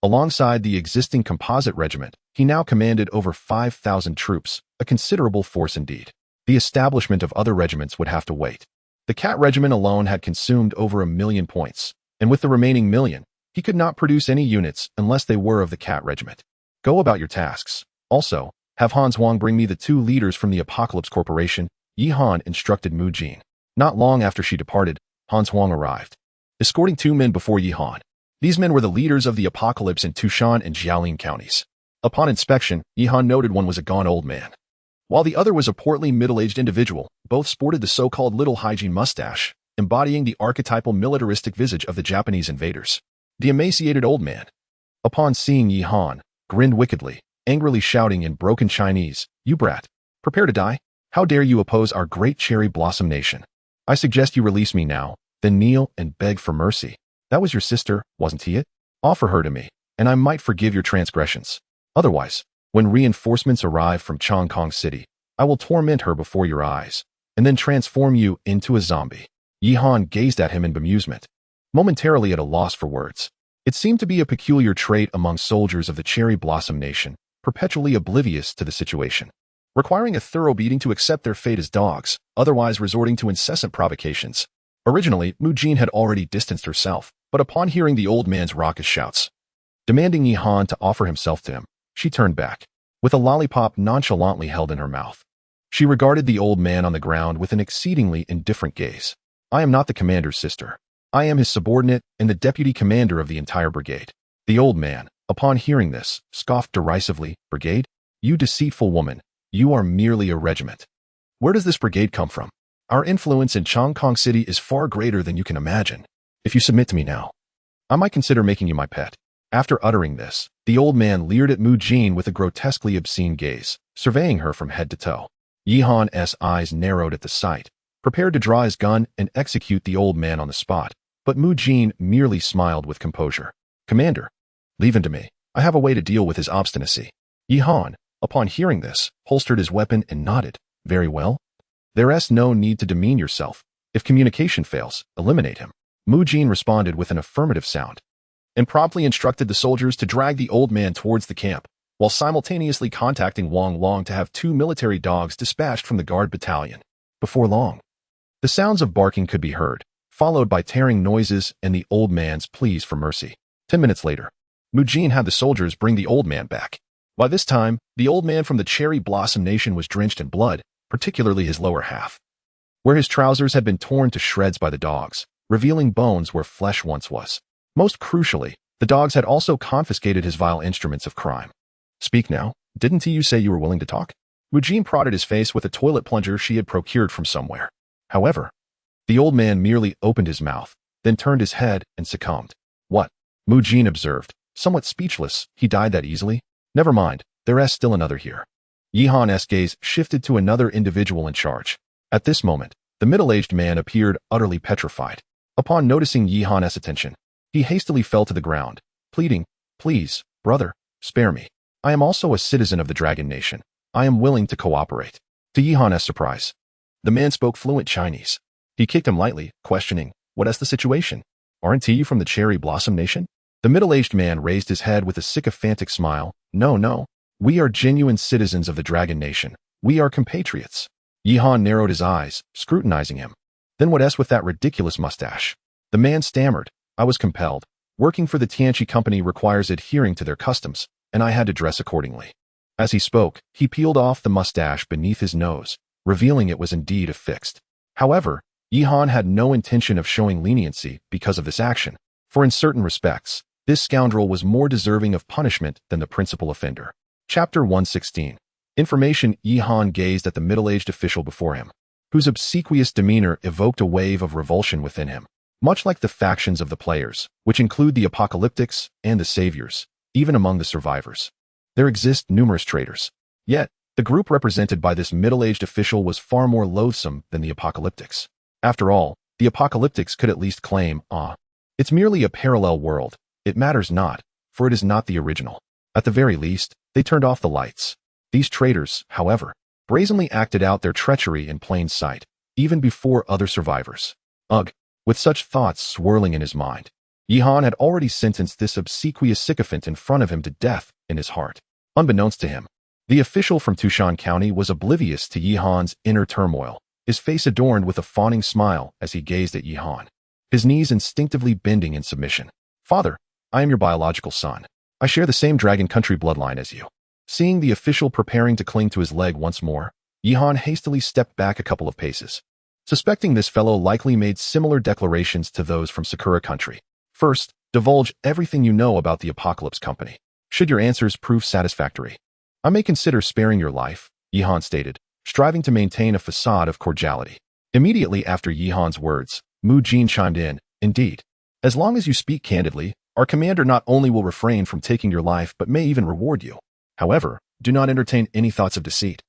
alongside the existing Composite Regiment, he now commanded over 5,000 troops, a considerable force indeed. The establishment of other regiments would have to wait. The Cat Regiment alone had consumed over 1,000,000 points, and with the remaining 1,000,000, he could not produce any units unless they were of the Cat Regiment. Go about your tasks. Also, have Han Zhuang bring me the 2 leaders from the Apocalypse Corporation, Yihan instructed Mu Jin. Not long after she departed, Han Zhuang arrived, escorting 2 men before Yihan. These men were the leaders of the Apocalypse in Tushan and Jialing counties. Upon inspection, Yihan noted one was a gaunt old man, while the other was a portly middle-aged individual. Both sported the so-called little hygiene mustache, embodying the archetypal militaristic visage of the Japanese invaders. The emaciated old man, upon seeing Yihan, grinned wickedly, angrily shouting in broken Chinese, "You brat! Prepare to die!" How dare you oppose our great cherry blossom nation? I suggest you release me now, then kneel and beg for mercy. That was your sister, wasn't he it? Offer her to me, and I might forgive your transgressions. Otherwise, when reinforcements arrive from Chong Kong City, I will torment her before your eyes, and then transform you into a zombie. Yi Han gazed at him in bemusement, momentarily at a loss for words. It seemed to be a peculiar trait among soldiers of the Cherry Blossom Nation, perpetually oblivious to the situation, requiring a thorough beating to accept their fate as dogs, otherwise resorting to incessant provocations. Originally, Mu Jin had already distanced herself, but upon hearing the old man's raucous shouts, demanding Yi Han to offer himself to him, she turned back, with a lollipop nonchalantly held in her mouth. She regarded the old man on the ground with an exceedingly indifferent gaze. I am not the commander's sister. I am his subordinate and the deputy commander of the entire brigade. The old man, upon hearing this, scoffed derisively. Brigade? You deceitful woman, you are merely a regiment. Where does this brigade come from? Our influence in Chong Kong City is far greater than you can imagine. If you submit to me now, I might consider making you my pet. After uttering this, the old man leered at Mu Jin with a grotesquely obscene gaze, surveying her from head to toe. Yi Han's eyes narrowed at the sight, prepared to draw his gun and execute the old man on the spot, but Mu Jin merely smiled with composure. Commander, leave him to me. I have a way to deal with his obstinacy. Yi Han, upon hearing this, holstered his weapon and nodded. Very well. There's no need to demean yourself. If communication fails, eliminate him. Mu Jin responded with an affirmative sound, and promptly instructed the soldiers to drag the old man towards the camp, while simultaneously contacting Wang Long to have 2 military dogs dispatched from the guard battalion. Before long, the sounds of barking could be heard, followed by tearing noises and the old man's pleas for mercy. 10 minutes later, Mu Jin had the soldiers bring the old man back. By this time, the old man from the Cherry Blossom Nation was drenched in blood, particularly his lower half, where his trousers had been torn to shreds by the dogs, revealing bones where flesh once was. Most crucially, the dogs had also confiscated his vile instruments of crime. Speak now. Didn't you say you were willing to talk? Mu Jin prodded his face with a toilet plunger she had procured from somewhere. However, the old man merely opened his mouth, then turned his head and succumbed. What? Mu Jin observed, somewhat speechless. He died that easily? Never mind, there's still another here. Yi Han's gaze shifted to another individual in charge. At this moment, the middle-aged man appeared utterly petrified. Upon noticing Yi Han's attention, he hastily fell to the ground, pleading, Please, brother, spare me. I am also a citizen of the Dragon Nation. I am willing to cooperate. To Yi Han's surprise, the man spoke fluent Chinese. He kicked him lightly, questioning, What is the situation? Aren't you from the Cherry Blossom Nation? The middle-aged man raised his head with a sycophantic smile. No. We are genuine citizens of the Dragon Nation. We are compatriots. Yi Han narrowed his eyes, scrutinizing him. Then what's with that ridiculous mustache? The man stammered. I was compelled. Working for the Tianchi Company requires adhering to their customs, and I had to dress accordingly. As he spoke, he peeled off the mustache beneath his nose, revealing it was indeed affixed. However, Yi Han had no intention of showing leniency because of this action, for in certain respects, this scoundrel was more deserving of punishment than the principal offender. Chapter 116. Information. Yi Han gazed at the middle-aged official before him, whose obsequious demeanor evoked a wave of revulsion within him. Much like the factions of the players, which include the apocalyptics and the saviors, even among the survivors, there exist numerous traitors. Yet, the group represented by this middle-aged official was far more loathsome than the apocalyptics. After all, the apocalyptics could at least claim, it's merely a parallel world. It matters not, for it is not the original. At the very least, they turned off the lights. These traitors, however, brazenly acted out their treachery in plain sight, even before other survivors. Ugh! With such thoughts swirling in his mind, Yi Han had already sentenced this obsequious sycophant in front of him to death in his heart. Unbeknownst to him, the official from Tushan County was oblivious to Yi Han's inner turmoil, his face adorned with a fawning smile as he gazed at Yi Han, his knees instinctively bending in submission. Father, I am your biological son. I share the same Dragon Country bloodline as you. Seeing the official preparing to cling to his leg once more, Yi Han hastily stepped back a couple of paces, suspecting this fellow likely made similar declarations to those from Sakura Country. First, divulge everything you know about the Apocalypse Company. Should your answers prove satisfactory, I may consider sparing your life, Yi Han stated, striving to maintain a facade of cordiality. Immediately after Yi Han's words, Mu Jin chimed in, Indeed. As long as you speak candidly, our commander not only will refrain from taking your life but may even reward you. However, do not entertain any thoughts of deceit.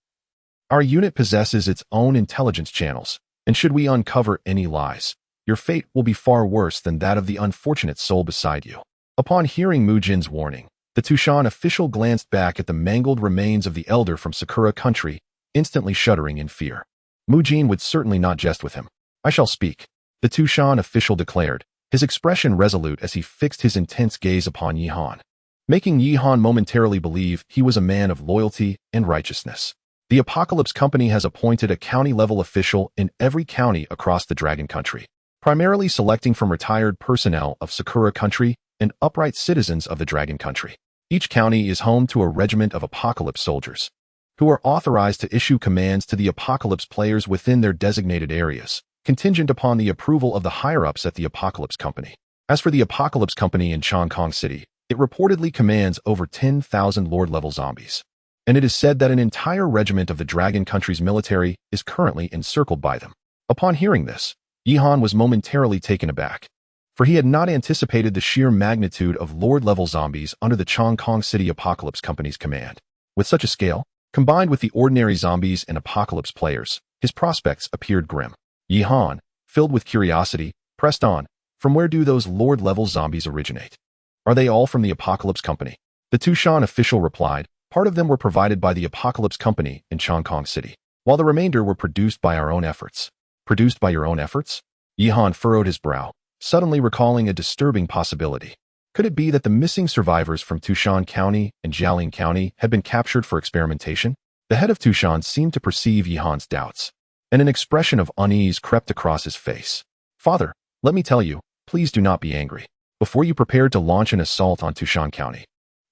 Our unit possesses its own intelligence channels, and should we uncover any lies, your fate will be far worse than that of the unfortunate soul beside you." Upon hearing Mujin's warning, the Tushan official glanced back at the mangled remains of the elder from Sakura country, instantly shuddering in fear. Mujin would certainly not jest with him. "I shall speak," the Tushan official declared, his expression resolute as he fixed his intense gaze upon Yihan, making Yihan momentarily believe he was a man of loyalty and righteousness. The Apocalypse Company has appointed a county-level official in every county across the Dragon Country, primarily selecting from retired personnel of Sakura Country and upright citizens of the Dragon Country. Each county is home to a regiment of Apocalypse soldiers, who are authorized to issue commands to the Apocalypse players within their designated areas, contingent upon the approval of the higher-ups at the Apocalypse Company. As for the Apocalypse Company in Chongkong City, it reportedly commands over 10,000 Lord-level zombies, and it is said that an entire regiment of the Dragon Country's military is currently encircled by them. Upon hearing this, Yihan was momentarily taken aback, for he had not anticipated the sheer magnitude of Lord-level zombies under the Chongkong City Apocalypse Company's command. With such a scale, combined with the ordinary zombies and Apocalypse players, his prospects appeared grim. Yihan, filled with curiosity, pressed on. "From where do those Lord-level zombies originate? Are they all from the Apocalypse Company?" The Tushan official replied, "Part of them were provided by the Apocalypse Company in Chongkong City, while the remainder were produced by our own efforts." "Produced by your own efforts?" Yihan furrowed his brow, suddenly recalling a disturbing possibility. Could it be that the missing survivors from Tushan County and Jialing County had been captured for experimentation? The head of Tushan seemed to perceive Yihan's doubts, and an expression of unease crept across his face. "Father, let me tell you, please do not be angry. Before you prepared to launch an assault on Tushan County,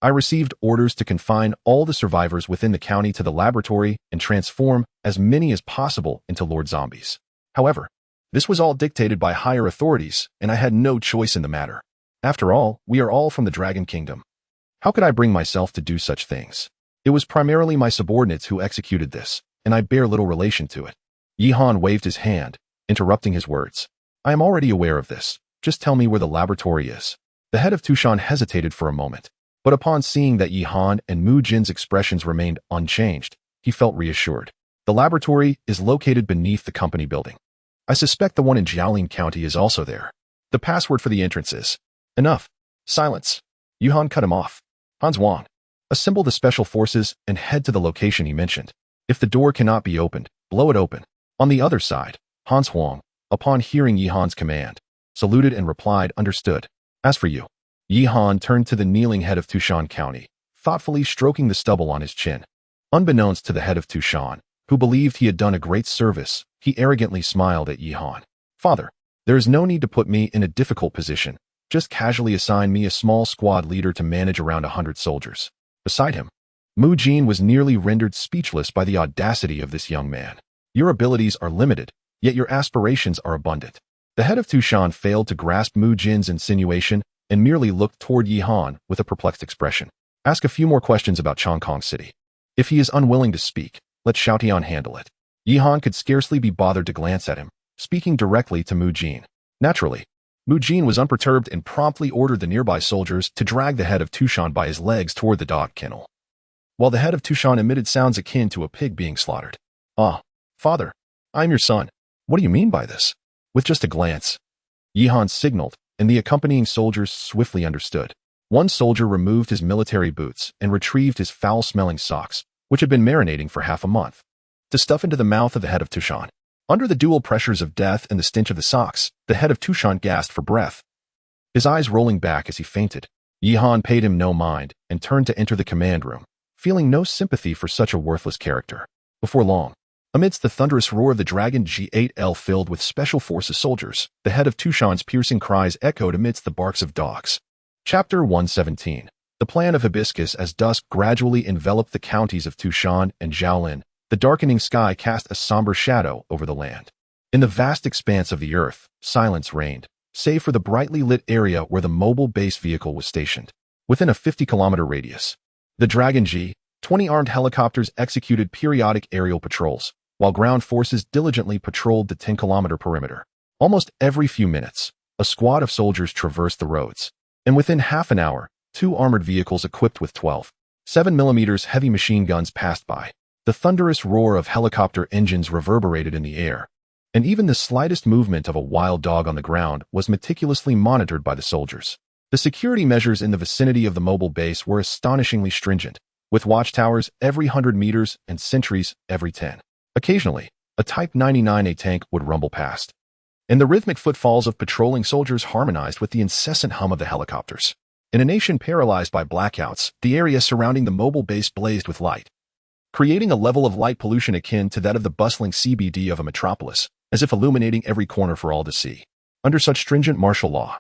I received orders to confine all the survivors within the county to the laboratory and transform as many as possible into Lord Zombies. However, this was all dictated by higher authorities, and I had no choice in the matter. After all, we are all from the Dragon Kingdom. How could I bring myself to do such things? It was primarily my subordinates who executed this, and I bear little relation to it." Yihan waved his hand, interrupting his words. "I am already aware of this. Just tell me where the laboratory is." The head of Tushan hesitated for a moment, but upon seeing that Yihan and Mujin's expressions remained unchanged, he felt reassured. "The laboratory is located beneath the company building. I suspect the one in Jialing County is also there. The password for the entrance is..." "Enough. Silence." Yihan cut him off. "Hans Wang, assemble the special forces and head to the location he mentioned. If the door cannot be opened, blow it open." On the other side, Hans Huang, upon hearing Yihan's command, saluted and replied, "Understood. As for you." Yihan turned to the kneeling head of Tushan County, thoughtfully stroking the stubble on his chin. Unbeknownst to the head of Tushan, who believed he had done a great service, he arrogantly smiled at Yihan. "Father, there is no need to put me in a difficult position. Just casually assign me a small squad leader to manage around 100 soldiers." Beside him, Mujin was nearly rendered speechless by the audacity of this young man. "Your abilities are limited, yet your aspirations are abundant." The head of Tushan failed to grasp Mujin's insinuation and merely looked toward Yihan with a perplexed expression. "Ask a few more questions about Chongkong City. If he is unwilling to speak, let Xiaotian handle it." Yihan could scarcely be bothered to glance at him, speaking directly to Mujin. Naturally, Mujin was unperturbed and promptly ordered the nearby soldiers to drag the head of Tushan by his legs toward the dog kennel, while the head of Tushan emitted sounds akin to a pig being slaughtered. "Ah, father, I am your son. What do you mean by this?" With just a glance, Yihan signaled, and the accompanying soldiers swiftly understood. One soldier removed his military boots and retrieved his foul-smelling socks, which had been marinating for half a month, to stuff into the mouth of the head of Tushan. Under the dual pressures of death and the stench of the socks, the head of Tushan gasped for breath, his eyes rolling back as he fainted. Yihan paid him no mind and turned to enter the command room, feeling no sympathy for such a worthless character. Before long, amidst the thunderous roar of the Dragon G8L filled with Special Forces soldiers, the head of Tushan's piercing cries echoed amidst the barks of dogs. Chapter 117. The Plan of Hibiscus. As dusk gradually enveloped the counties of Tushan and Jiaolin, the darkening sky cast a somber shadow over the land. In the vast expanse of the earth, silence reigned, save for the brightly lit area where the mobile base vehicle was stationed. Within a 50-kilometer radius, the Dragon G-20 armed helicopters executed periodic aerial patrols, while ground forces diligently patrolled the 10-kilometer perimeter. Almost every few minutes, a squad of soldiers traversed the roads, and within half an hour, 2 armored vehicles equipped with 12 7mm heavy machine guns passed by. The thunderous roar of helicopter engines reverberated in the air, and even the slightest movement of a wild dog on the ground was meticulously monitored by the soldiers. The security measures in the vicinity of the mobile base were astonishingly stringent, with watchtowers every 100 meters and sentries every 10. Occasionally, a Type 99A tank would rumble past, and the rhythmic footfalls of patrolling soldiers harmonized with the incessant hum of the helicopters. In a nation paralyzed by blackouts, the area surrounding the mobile base blazed with light, creating a level of light pollution akin to that of the bustling CBD of a metropolis, as if illuminating every corner for all to see. Under such stringent martial law,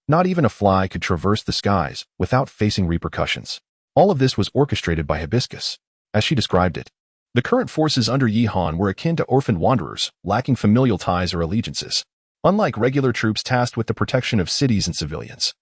not even a fly could traverse the skies without facing repercussions. All of this was orchestrated by Hibiscus, as she described it. The current forces under Yi Han were akin to orphaned wanderers, lacking familial ties or allegiances. Unlike regular troops tasked with the protection of cities and civilians,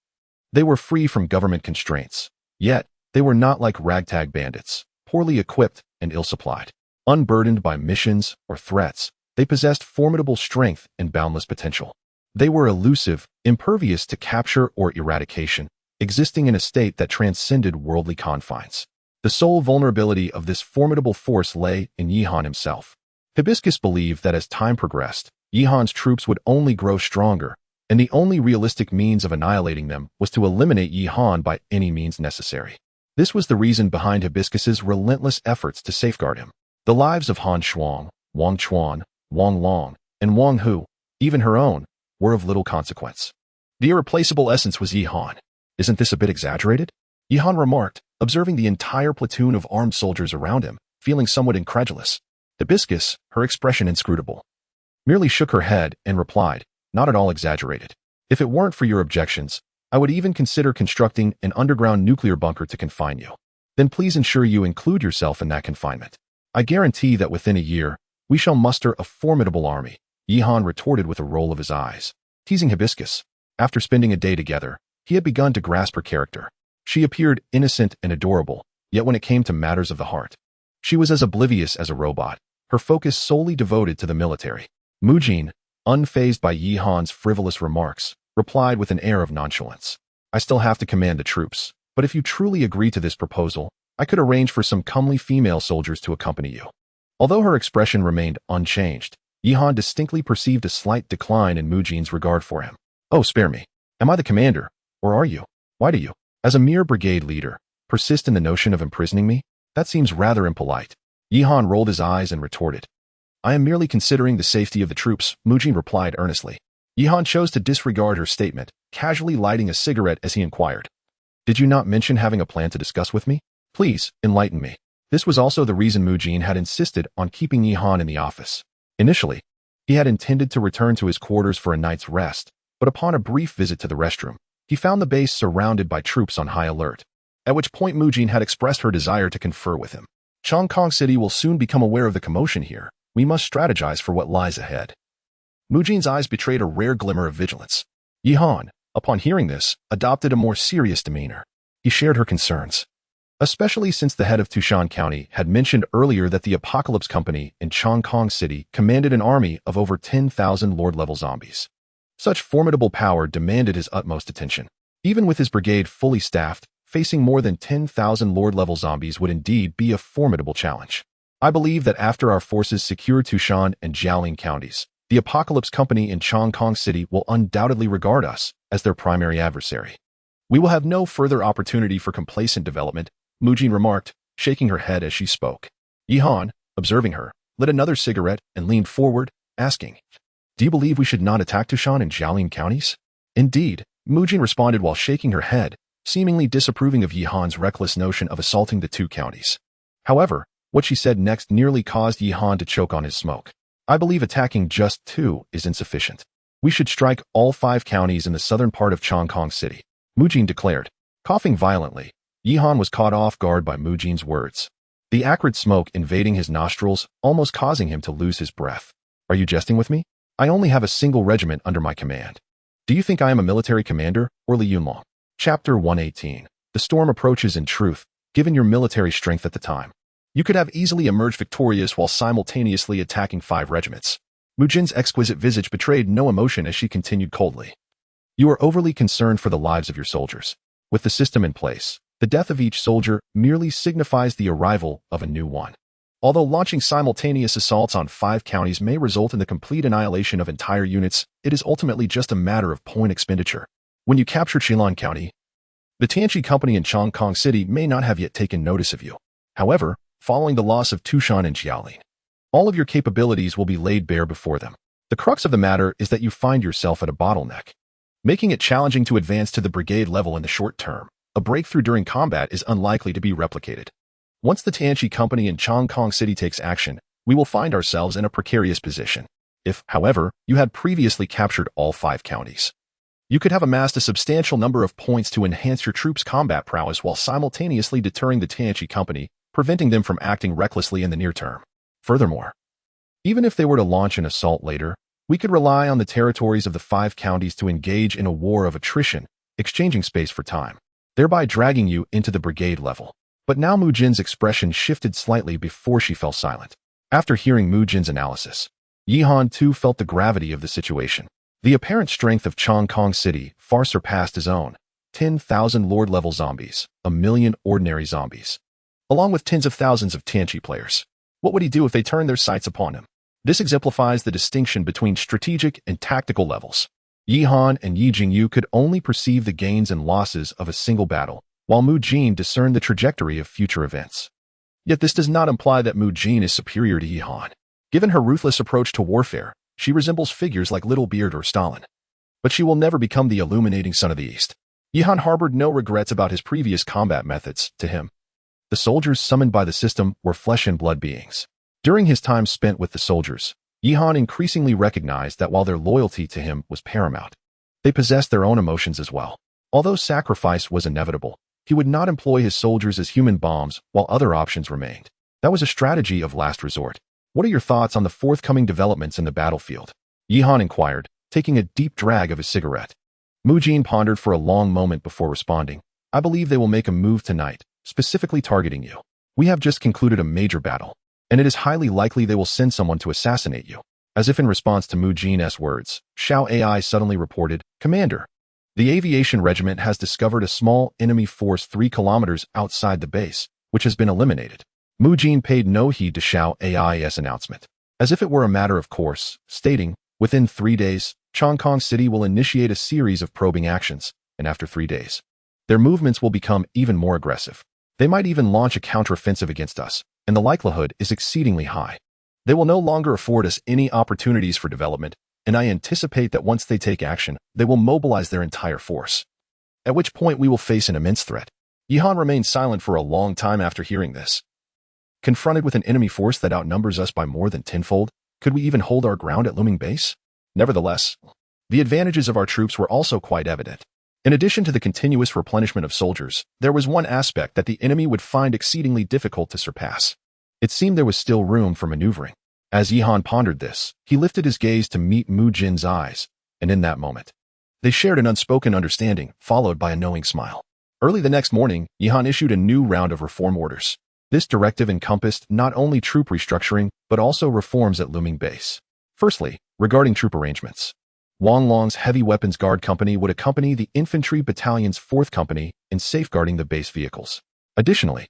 they were free from government constraints. Yet, they were not like ragtag bandits, poorly equipped and ill-supplied. Unburdened by missions or threats, they possessed formidable strength and boundless potential. They were elusive, impervious to capture or eradication, existing in a state that transcended worldly confines. The sole vulnerability of this formidable force lay in Yi Han himself. Hibiscus believed that as time progressed, Yi Han's troops would only grow stronger, and the only realistic means of annihilating them was to eliminate Yi Han by any means necessary. This was the reason behind Hibiscus's relentless efforts to safeguard him. The lives of Han Shuang, Wang Chuan, Wang Long, and Wang Hu, even her own, were of little consequence. The irreplaceable essence was Yi Han. Isn't this a bit exaggerated? Yi Han remarked, observing the entire platoon of armed soldiers around him, feeling somewhat incredulous. Hibiscus, her expression inscrutable, merely shook her head and replied, not at all exaggerated. If it weren't for your objections, I would even consider constructing an underground nuclear bunker to confine you. Then please ensure you include yourself in that confinement. I guarantee that within a year, we shall muster a formidable army, Yi Han retorted with a roll of his eyes. Teasing Hibiscus, after spending a day together, he had begun to grasp her character. She appeared innocent and adorable, yet when it came to matters of the heart, she was as oblivious as a robot, her focus solely devoted to the military. Mujin, unfazed by Yi Han's frivolous remarks, replied with an air of nonchalance. I still have to command the troops, but if you truly agree to this proposal, I could arrange for some comely female soldiers to accompany you. Although her expression remained unchanged, Yi Han distinctly perceived a slight decline in Mujin's regard for him. Oh, spare me. Am I the commander, or are you? Why do you, as a mere brigade leader, persist in the notion of imprisoning me? That seems rather impolite. Yi Han rolled his eyes and retorted. I am merely considering the safety of the troops, Mujin replied earnestly. Yi Han chose to disregard her statement, casually lighting a cigarette as he inquired. Did you not mention having a plan to discuss with me? Please, enlighten me. This was also the reason Mujin had insisted on keeping Yi Han in the office. Initially, he had intended to return to his quarters for a night's rest, but upon a brief visit to the restroom, he found the base surrounded by troops on high alert, at which point Mujin had expressed her desire to confer with him. Chongqing City will soon become aware of the commotion here. We must strategize for what lies ahead. Mujin's eyes betrayed a rare glimmer of vigilance. Yi Han, upon hearing this, adopted a more serious demeanor. He shared her concerns, especially since the head of Tushan County had mentioned earlier that the Apocalypse Company in Chongqing City commanded an army of over 10,000 Lord-level zombies. Such formidable power demanded his utmost attention. Even with his brigade fully staffed, facing more than 10,000 Lord-level zombies would indeed be a formidable challenge. I believe that after our forces secure Tushan and Jialing counties, the Apocalypse Company in Chongqing City will undoubtedly regard us as their primary adversary. We will have no further opportunity for complacent development, Mujin remarked, shaking her head as she spoke. Yi Han, observing her, lit another cigarette and leaned forward, asking, Do you believe we should not attack Tushan and Jialing counties? Indeed, Mujin responded while shaking her head, seemingly disapproving of Yi Han's reckless notion of assaulting the two counties. However, what she said next nearly caused Yi Han to choke on his smoke. I believe attacking just two is insufficient. We should strike all 5 counties in the southern part of Chongqing City, Mujin declared. Coughing violently, Yi Han was caught off guard by Mujin's words, the acrid smoke invading his nostrils, almost causing him to lose his breath. Are you jesting with me? I only have a single regiment under my command. Do you think I am a military commander, or Li Yunlong? Chapter 118. The storm approaches in truth, given your military strength at the time. You could have easily emerged victorious while simultaneously attacking 5 regiments. Mujin's exquisite visage betrayed no emotion as she continued coldly. You are overly concerned for the lives of your soldiers. With the system in place, the death of each soldier merely signifies the arrival of a new one. Although launching simultaneous assaults on 5 counties may result in the complete annihilation of entire units, it is ultimately just a matter of point expenditure. When you captured Shillong County, the Tianqi Company in Chong Kong City may not have yet taken notice of you. However, following the loss of Tushan and Jiaolin, all of your capabilities will be laid bare before them. The crux of the matter is that you find yourself at a bottleneck, making it challenging to advance to the brigade level in the short term. A breakthrough during combat is unlikely to be replicated. Once the Tianqi Company in Chong Kong City takes action, we will find ourselves in a precarious position. If, however, you had previously captured all 5 counties, you could have amassed a substantial number of points to enhance your troops' combat prowess while simultaneously deterring the Tianqi Company, preventing them from acting recklessly in the near term. Furthermore, even if they were to launch an assault later, we could rely on the territories of the 5 counties to engage in a war of attrition, exchanging space for time, thereby dragging you into the brigade level. But now Mu Jin's expression shifted slightly before she fell silent. After hearing Mu Jin's analysis, Yi Han too felt the gravity of the situation. The apparent strength of Chong Kong City far surpassed his own. 10,000 Lord-level zombies, 1,000,000 ordinary zombies, along with tens of thousands of Tianqi players. What would he do if they turned their sights upon him? This exemplifies the distinction between strategic and tactical levels. Yi Han and Yi Jingyu could only perceive the gains and losses of a single battle, while Mu Jin discerned the trajectory of future events. Yet this does not imply that Mu Jin is superior to Yi Han. Given her ruthless approach to warfare, she resembles figures like Little Beard or Stalin. But she will never become the illuminating son of the East. Yi Han harbored no regrets about his previous combat methods. To him, the soldiers summoned by the system were flesh and blood beings. During his time spent with the soldiers, Yi Han increasingly recognized that while their loyalty to him was paramount, they possessed their own emotions as well. Although sacrifice was inevitable, he would not employ his soldiers as human bombs while other options remained. That was a strategy of last resort. What are your thoughts on the forthcoming developments in the battlefield? Yi Han inquired, taking a deep drag of his cigarette. Mu Jin pondered for a long moment before responding. I believe they will make a move tonight, specifically targeting you. We have just concluded a major battle, and it is highly likely they will send someone to assassinate you. As if in response to Mu Jin's words, Xiao AI suddenly reported, Commander, the aviation regiment has discovered a small enemy force 3 kilometers outside the base, which has been eliminated. Mu Jin paid no heed to Xiao AI's announcement, as if it were a matter of course, stating, within 3 days, Chong Kong City will initiate a series of probing actions, and after 3 days, their movements will become even more aggressive. They might even launch a counteroffensive against us, and the likelihood is exceedingly high. They will no longer afford us any opportunities for development, and I anticipate that once they take action, they will mobilize their entire force, at which point we will face an immense threat. Yi Han remained silent for a long time after hearing this. Confronted with an enemy force that outnumbers us by more than tenfold, could we even hold our ground at Looming Base? Nevertheless, the advantages of our troops were also quite evident. In addition to the continuous replenishment of soldiers, there was one aspect that the enemy would find exceedingly difficult to surpass. It seemed there was still room for maneuvering. As Yi Han pondered this, he lifted his gaze to meet Mu Jin's eyes, and in that moment, they shared an unspoken understanding, followed by a knowing smile. Early the next morning, Yi Han issued a new round of reform orders. This directive encompassed not only troop restructuring, but also reforms at Looming Base. Firstly, regarding troop arrangements, Wang Long's Heavy Weapons Guard Company would accompany the Infantry Battalion's 4th Company in safeguarding the base vehicles. Additionally,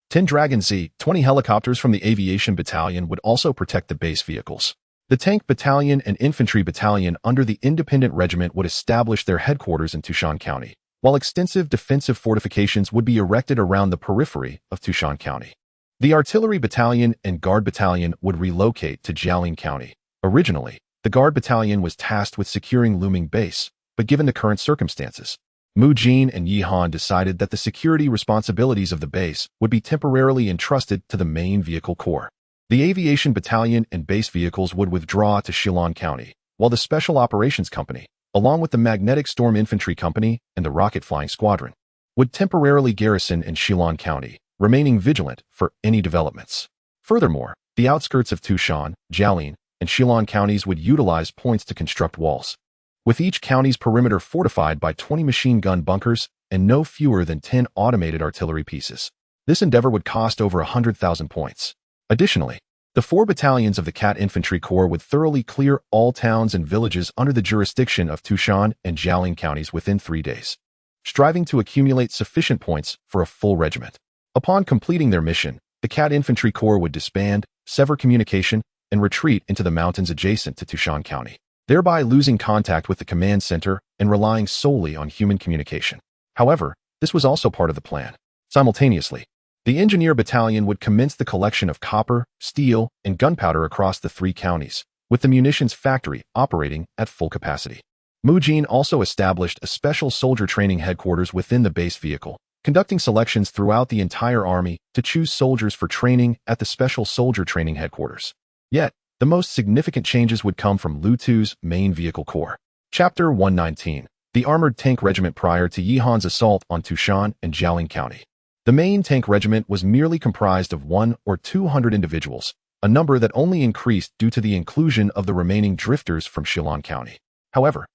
10 Dragon Z-20 helicopters from the Aviation Battalion would also protect the base vehicles. The Tank Battalion and Infantry Battalion under the Independent Regiment would establish their headquarters in Tushan County, while extensive defensive fortifications would be erected around the periphery of Tushan County. The Artillery Battalion and Guard Battalion would relocate to Jiaolin County. Originally, the Guard Battalion was tasked with securing Looming Base, but given the current circumstances, Mu Jin and Yi Han decided that the security responsibilities of the base would be temporarily entrusted to the main vehicle corps. The Aviation Battalion and base vehicles would withdraw to Shillong County, while the Special Operations Company, along with the Magnetic Storm Infantry Company and the Rocket Flying Squadron, would temporarily garrison in Shillong County, remaining vigilant for any developments. Furthermore, the outskirts of Tushan, Jiaolin, and Shillong counties would utilize points to construct walls, with each county's perimeter fortified by 20 machine gun bunkers and no fewer than 10 automated artillery pieces. This endeavor would cost over 100,000 points. Additionally, the 4 battalions of the Cat Infantry Corps would thoroughly clear all towns and villages under the jurisdiction of Tushan and Jiaolin counties within 3 days, striving to accumulate sufficient points for a full regiment. Upon completing their mission, The Cat Infantry Corps would disband, sever communication, and retreat into the mountains adjacent to Tushan County, thereby losing contact with the command center and relying solely on human communication. However, this was also part of the plan. Simultaneously, the Engineer Battalion would commence the collection of copper, steel, and gunpowder across the 3 counties, with the munitions factory operating at full capacity. Mujin also established a special soldier training headquarters within the base vehicle, conducting selections throughout the entire army to choose soldiers for training at the special soldier training headquarters. Yet, the most significant changes would come from Lu Tu's main vehicle corps. Chapter 119. The Armored Tank Regiment prior to Yihan's assault on Tushan and Jialing County. The main tank regiment was merely comprised of 100 or 200 individuals, a number that only increased due to the inclusion of the remaining drifters from Shillong County. However,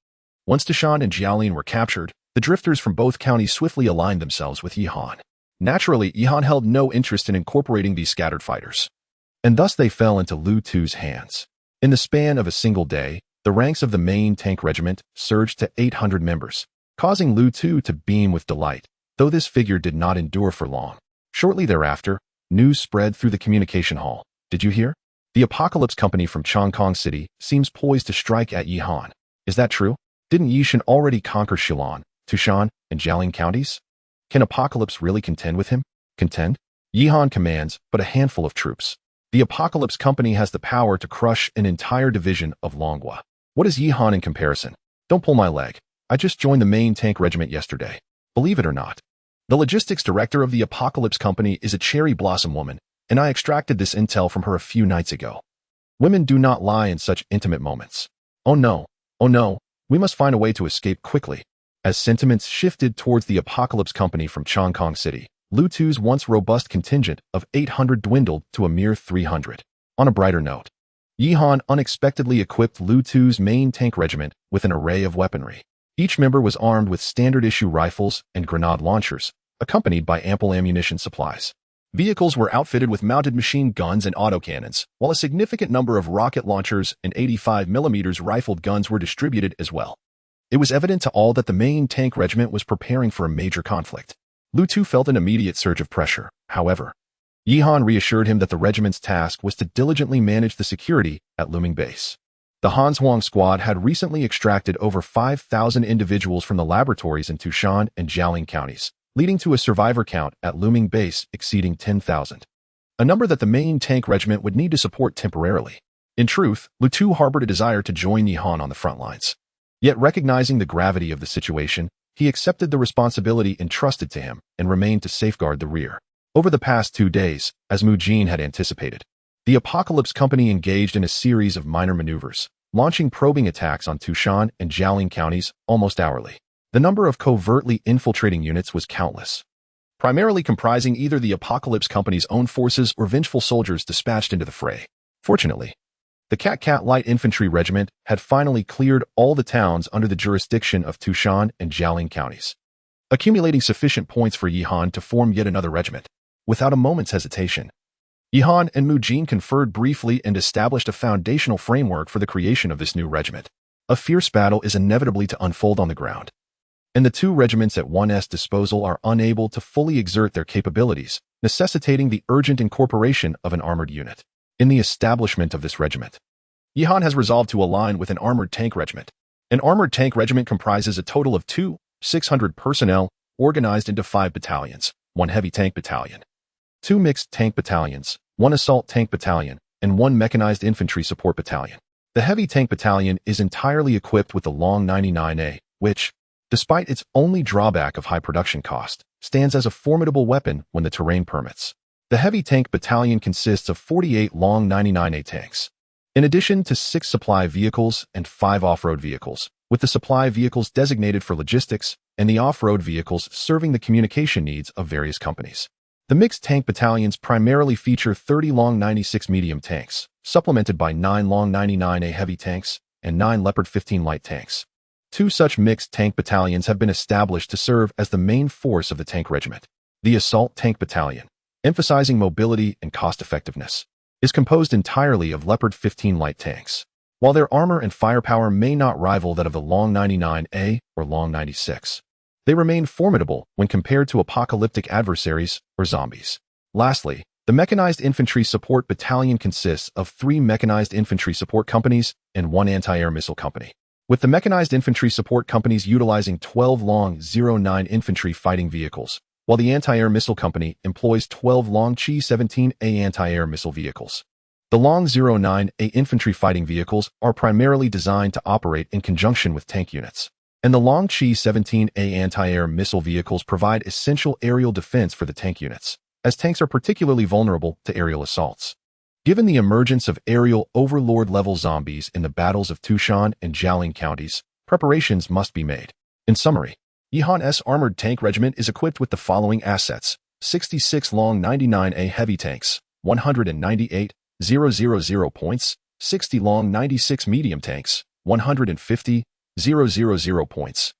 once Tushan and Jialing were captured, the drifters from both counties swiftly aligned themselves with Yihan. Naturally, Yihan held no interest in incorporating these scattered fighters, and thus they fell into Lu Tu's hands. In the span of a single day, the ranks of the main tank regiment surged to 800 members, causing Lu Tu to beam with delight, though this figure did not endure for long. Shortly thereafter, news spread through the communication hall. Did you hear? The Apocalypse Company from Chongkong City seems poised to strike at Yihan. Is that true? Didn't Yishan already conquer Shillong, Tushan, and Jialing counties? Can Apocalypse really contend with him? Contend? Yihan commands but a handful of troops. The Apocalypse Company has the power to crush an entire division of Longhua. What is Yihan in comparison? Don't pull my leg. I just joined the main tank regiment yesterday. Believe it or not. The logistics director of the Apocalypse Company is a cherry blossom woman, and I extracted this intel from her a few nights ago. Women do not lie in such intimate moments. Oh no, we must find a way to escape quickly. As sentiments shifted towards the Apocalypse Company from Chongkong City, Lu Tu's once robust contingent of 800 dwindled to a mere 300. On a brighter note, Yihan unexpectedly equipped Lu Tu's main tank regiment with an array of weaponry. Each member was armed with standard-issue rifles and grenade launchers, accompanied by ample ammunition supplies. Vehicles were outfitted with mounted machine guns and autocannons, while a significant number of rocket launchers and 85mm rifled guns were distributed as well. It was evident to all that the main tank regiment was preparing for a major conflict. Lu Tu felt an immediate surge of pressure, however. Yihan reassured him that the regiment's task was to diligently manage the security at Luming Base. The Hanshuang squad had recently extracted over 5,000 individuals from the laboratories in Tushan and Jialing counties, leading to a survivor count at Luming Base exceeding 10,000. A number that the main tank regiment would need to support temporarily. In truth, Lu Tu harbored a desire to join Yihan on the front lines. Yet recognizing the gravity of the situation, he accepted the responsibility entrusted to him and remained to safeguard the rear. Over the past 2 days, as Mujin had anticipated, the Apocalypse Company engaged in a series of minor maneuvers, launching probing attacks on Tushan and Jialing counties almost hourly. The number of covertly infiltrating units was countless, primarily comprising either the Apocalypse Company's own forces or vengeful soldiers dispatched into the fray. Fortunately, the Cat Light Infantry Regiment had finally cleared all the towns under the jurisdiction of Tushan and Jialing counties, accumulating sufficient points for Yihan to form yet another regiment. Without a moment's hesitation, Yihan and Mujin conferred briefly and established a foundational framework for the creation of this new regiment. A fierce battle is inevitably to unfold on the ground, and the 2 regiments at one's disposal are unable to fully exert their capabilities, necessitating the urgent incorporation of an armored unit. In the establishment of this regiment, Yihan has resolved to align with an armored tank regiment. An armored tank regiment comprises a total of 600 personnel organized into 5 battalions, 1 heavy tank battalion, 2 mixed tank battalions, 1 assault tank battalion, and 1 mechanized infantry support battalion. The heavy tank battalion is entirely equipped with the Long 99A, which, despite its only drawback of high production cost, stands as a formidable weapon when the terrain permits. The heavy tank battalion consists of 48 Long 99A tanks, in addition to 6 supply vehicles and 5 off-road vehicles, with the supply vehicles designated for logistics and the off-road vehicles serving the communication needs of various companies. The mixed tank battalions primarily feature 30 Long 96 medium tanks, supplemented by 9 Long 99A heavy tanks and 9 Leopard 15 light tanks. 2 such mixed tank battalions have been established to serve as the main force of the tank regiment. The assault tank battalion, emphasizing mobility and cost-effectiveness, is composed entirely of Leopard 15 light tanks. While their armor and firepower may not rival that of the Long 99A or Long 96, they remain formidable when compared to apocalyptic adversaries or zombies. Lastly, The Mechanized Infantry Support Battalion consists of 3 Mechanized Infantry Support Companies and 1 Anti-Air Missile Company, with the Mechanized Infantry Support Companies utilizing 12 Long 09 infantry fighting vehicles, while the Anti-Air Missile Company employs 12 Long Chi-17A anti-air missile vehicles. The Long 09A infantry fighting vehicles are primarily designed to operate in conjunction with tank units, and the Long Chi-17A anti-air missile vehicles provide essential aerial defense for the tank units, as tanks are particularly vulnerable to aerial assaults. Given the emergence of aerial overlord-level zombies in the battles of Tushan and Jialing counties, preparations must be made. In summary, Yihan's Armored Tank Regiment is equipped with the following assets: 66 Long 99A heavy tanks, 198,000 points, 60 Long 96 medium tanks, 150,000 points,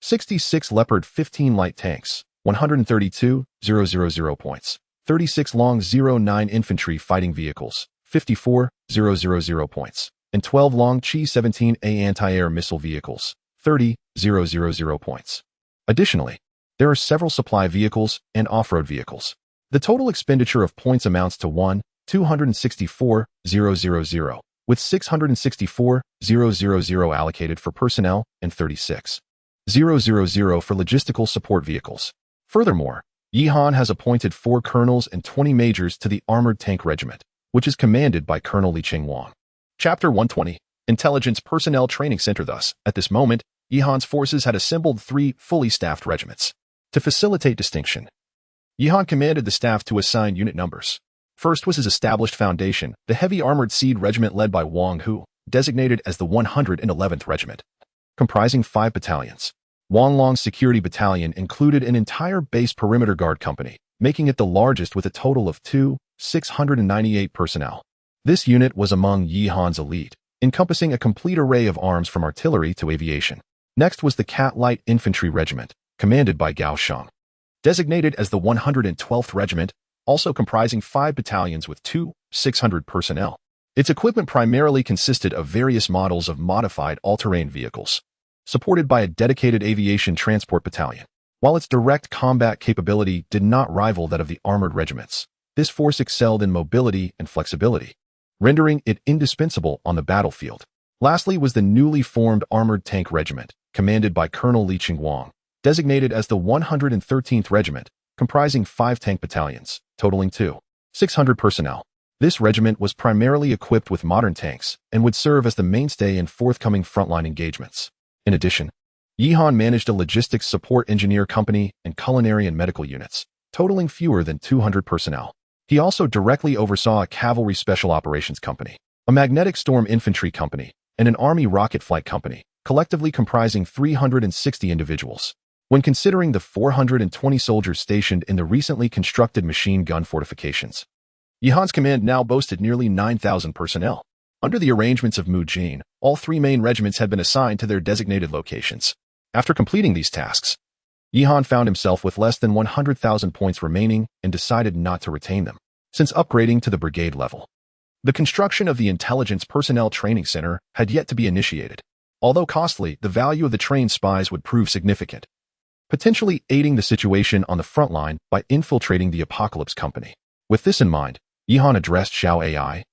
66 Leopard 15 light tanks, 132,000 points, 36 Long 09 infantry fighting vehicles, 54,000 points, and 12 Long Chi-17A anti-air missile vehicles, 30,000 points. Additionally, there are several supply vehicles and off-road vehicles. The total expenditure of points amounts to 1,264,000, with 664,000 allocated for personnel and 36,000 for logistical support vehicles. Furthermore, Yihan has appointed 4 colonels and 20 majors to the Armored Tank Regiment, which is commanded by Colonel Li Chengwang. Chapter 120. Intelligence Personnel Training Center. Thus, at this moment, Yihan's forces had assembled 3 fully staffed regiments. To facilitate distinction, Yihan commanded the staff to assign unit numbers. First was his established foundation, the Heavy Armored Seed Regiment led by Wang Hu, designated as the 111th Regiment, comprising 5 battalions. Wanlong's Security Battalion included an entire base perimeter guard company, making it the largest with a total of 698 personnel. This unit was among Yihan's elite, encompassing a complete array of arms from artillery to aviation. Next was the Cat Light Infantry Regiment, commanded by Gao Sheng, designated as the 112th Regiment, also comprising 5 battalions with 600 personnel. Its equipment primarily consisted of various models of modified all-terrain vehicles, supported by a dedicated aviation transport battalion. While its direct combat capability did not rival that of the armored regiments, this force excelled in mobility and flexibility, rendering it indispensable on the battlefield. Lastly was the newly formed Armored Tank Regiment, commanded by Colonel Li Chengwang, designated as the 113th Regiment, comprising 5 tank battalions, totaling 600 personnel. This regiment was primarily equipped with modern tanks and would serve as the mainstay in forthcoming frontline engagements. In addition, Yihan managed a logistics support engineer company and culinary and medical units, totaling fewer than 200 personnel. He also directly oversaw a cavalry special operations company, a magnetic storm infantry company, and an army rocket flight company, collectively comprising 360 individuals. When considering the 420 soldiers stationed in the recently constructed machine gun fortifications, Yihan's command now boasted nearly 9,000 personnel. Under the arrangements of Mu Jin, all 3 main regiments had been assigned to their designated locations. After completing these tasks, Yihan found himself with less than 100,000 points remaining and decided not to retain them, since upgrading to the brigade level. The construction of the Intelligence Personnel Training Center had yet to be initiated. Although costly, the value of the trained spies would prove significant, potentially aiding the situation on the front line by infiltrating the Apocalypse Company. With this in mind, Yihan addressed Xiao AI,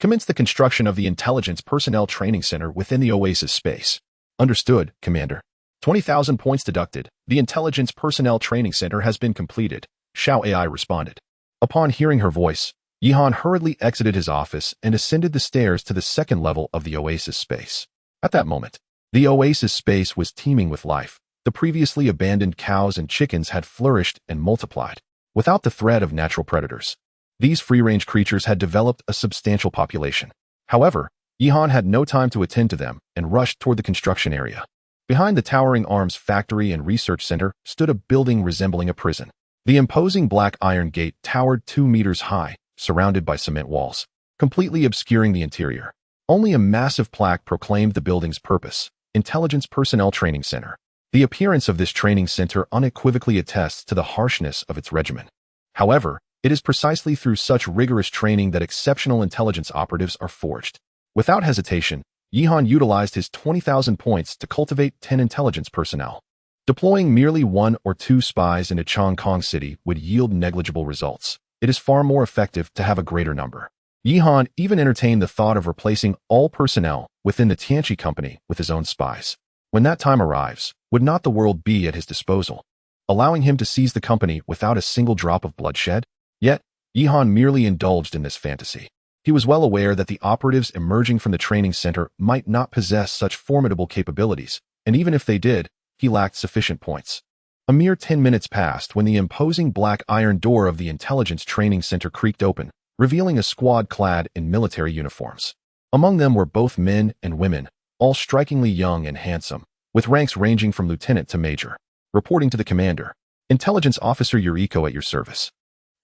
commence the construction of the Intelligence Personnel Training Center within the Oasis space. Understood, Commander. 20,000 points deducted. The Intelligence Personnel Training Center has been completed, Xiao AI responded. Upon hearing her voice, Yihan hurriedly exited his office and ascended the stairs to the 2nd level of the Oasis space. At that moment, the Oasis space was teeming with life. The previously abandoned cows and chickens had flourished and multiplied, without the threat of natural predators. These free-range creatures had developed a substantial population. However, Yihan had no time to attend to them and rushed toward the construction area. Behind the towering arms factory and research center stood a building resembling a prison. The imposing black iron gate towered 2 meters high, surrounded by cement walls, completely obscuring the interior. Only a massive plaque proclaimed the building's purpose: Intelligence Personnel Training Center. The appearance of this training center unequivocally attests to the harshness of its regimen. However, it is precisely through such rigorous training that exceptional intelligence operatives are forged. Without hesitation, Yihan utilized his 20,000 points to cultivate 10 intelligence personnel. Deploying merely 1 or 2 spies into Chongqing City would yield negligible results. it is far more effective to have a greater number. Yihan even entertained the thought of replacing all personnel within the Tianqi company with his own spies. When that time arrives, would not the world be at his disposal, allowing him to seize the company without a single drop of bloodshed? Yet, Yihan merely indulged in this fantasy. He was well aware that the operatives emerging from the training center might not possess such formidable capabilities, and even if they did, he lacked sufficient points. A mere 10 minutes passed when the imposing black iron door of the intelligence training center creaked open, revealing a squad clad in military uniforms. Among them were both men and women, all strikingly young and handsome, with ranks ranging from lieutenant to major. Reporting to the commander, Intelligence Officer Yuriko at your service.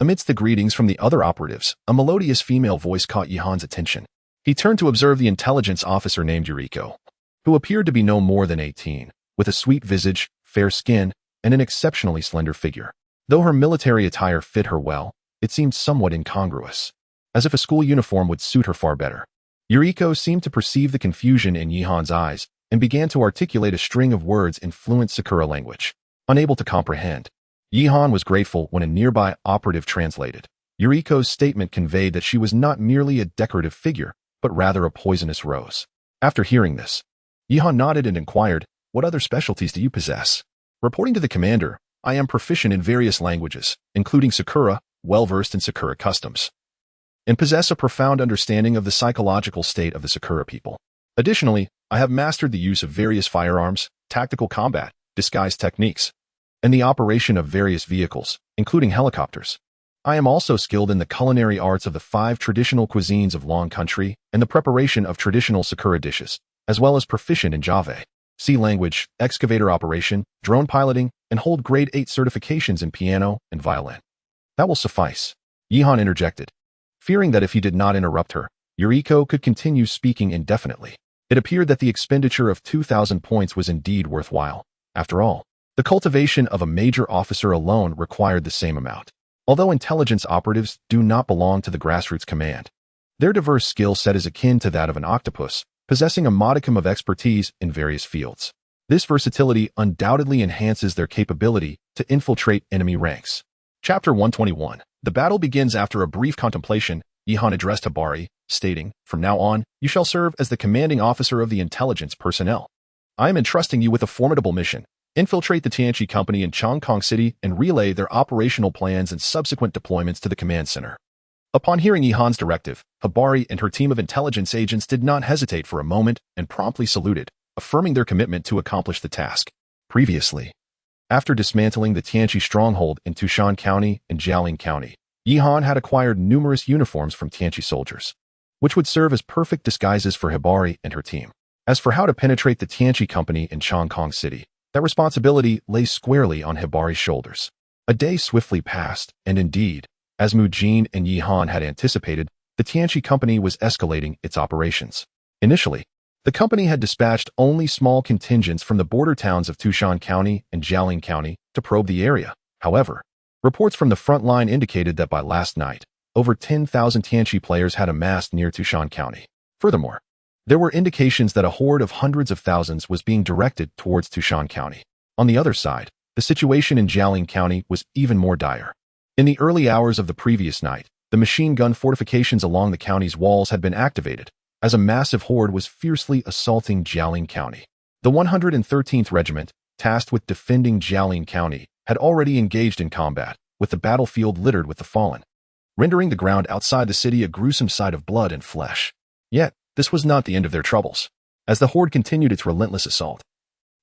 Amidst the greetings from the other operatives, a melodious female voice caught Yihan's attention. He turned to observe the intelligence officer named Yuriko, who appeared to be no more than 18, with a sweet visage, fair skin, and an exceptionally slender figure. Though her military attire fit her well, it seemed somewhat incongruous, as if a school uniform would suit her far better. Yuriko seemed to perceive the confusion in Yihan's eyes and began to articulate a string of words in fluent Sakura language. Unable to comprehend, Yihan was grateful when a nearby operative translated. Yuriko's statement conveyed that she was not merely a decorative figure, but rather a poisonous rose. After hearing this, Yihan nodded and inquired, "What other specialties do you possess?" Reporting to the commander, "I am proficient in various languages, including Sakura, well-versed in Sakura customs, and possess a profound understanding of the psychological state of the Sakura people. Additionally, I have mastered the use of various firearms, tactical combat, disguise techniques, and the operation of various vehicles, including helicopters. I am also skilled in the culinary arts of the 5 traditional cuisines of Long Country and the preparation of traditional Sakura dishes, as well as proficient in Java, C language, excavator operation, drone piloting, and hold grade 8 certifications in piano and violin." "That will suffice," Yihan interjected, fearing that if he did not interrupt her, Yuriko could continue speaking indefinitely. It appeared that the expenditure of 2,000 points was indeed worthwhile. After all, the cultivation of a major officer alone required the same amount. Although intelligence operatives do not belong to the grassroots command, their diverse skill set is akin to that of an octopus, possessing a modicum of expertise in various fields. This versatility undoubtedly enhances their capability to infiltrate enemy ranks. Chapter 121. The battle begins. After a brief contemplation, Yihan addressed Hibari, stating, "From now on, you shall serve as the commanding officer of the intelligence personnel. I am entrusting you with a formidable mission. Infiltrate the Tianqi company in Chongqing City and relay their operational plans and subsequent deployments to the command center." Upon hearing Yihan's directive, Hibari and her team of intelligence agents did not hesitate for a moment and promptly saluted, affirming their commitment to accomplish the task. Previously, after dismantling the Tianqi stronghold in Tushan County and Jialing County, Yihan had acquired numerous uniforms from Tianqi soldiers, which would serve as perfect disguises for Hibari and her team. As for how to penetrate the Tianqi company in Chongqing City, that responsibility lay squarely on Hibari's shoulders. A day swiftly passed, and indeed, as Mujin and Yihan had anticipated, the Tianqi company was escalating its operations. Initially, the company had dispatched only small contingents from the border towns of Tushan County and Jialing County to probe the area. However, reports from the front line indicated that by last night, over 10,000 Tianqi players had amassed near Tushan County. Furthermore, there were indications that a horde of hundreds of thousands was being directed towards Tushan County. On the other side, the situation in Jialing County was even more dire. In the early hours of the previous night, the machine gun fortifications along the county's walls had been activated, as a massive horde was fiercely assaulting Jialing County. The 113th Regiment, tasked with defending Jialing County, had already engaged in combat, with the battlefield littered with the fallen, rendering the ground outside the city a gruesome sight of blood and flesh. Yet, this was not the end of their troubles. As the horde continued its relentless assault,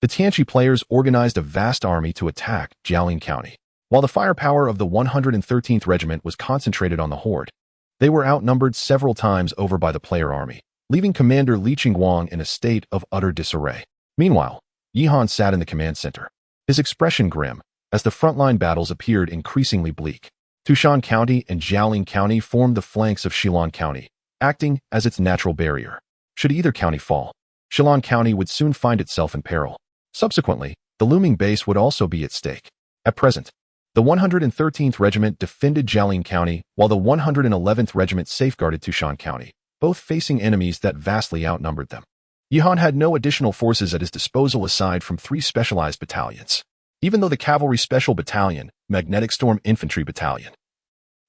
the Tianqi players organized a vast army to attack Jialing County. While the firepower of the 113th Regiment was concentrated on the horde, they were outnumbered several times over by the player army, leaving Commander Li Qingguang in a state of utter disarray. Meanwhile, Yihan sat in the command center, his expression grim, as the frontline battles appeared increasingly bleak. Tushan County and Jialing County formed the flanks of Shilin County, acting as its natural barrier. Should either county fall, Shilin County would soon find itself in peril. Subsequently, the looming base would also be at stake. At present, the 113th Regiment defended Jialing County, while the 111th Regiment safeguarded Tushan County, both facing enemies that vastly outnumbered them. Yihan had no additional forces at his disposal aside from 3 specialized battalions. Even though the Cavalry Special Battalion, Magnetic Storm Infantry Battalion,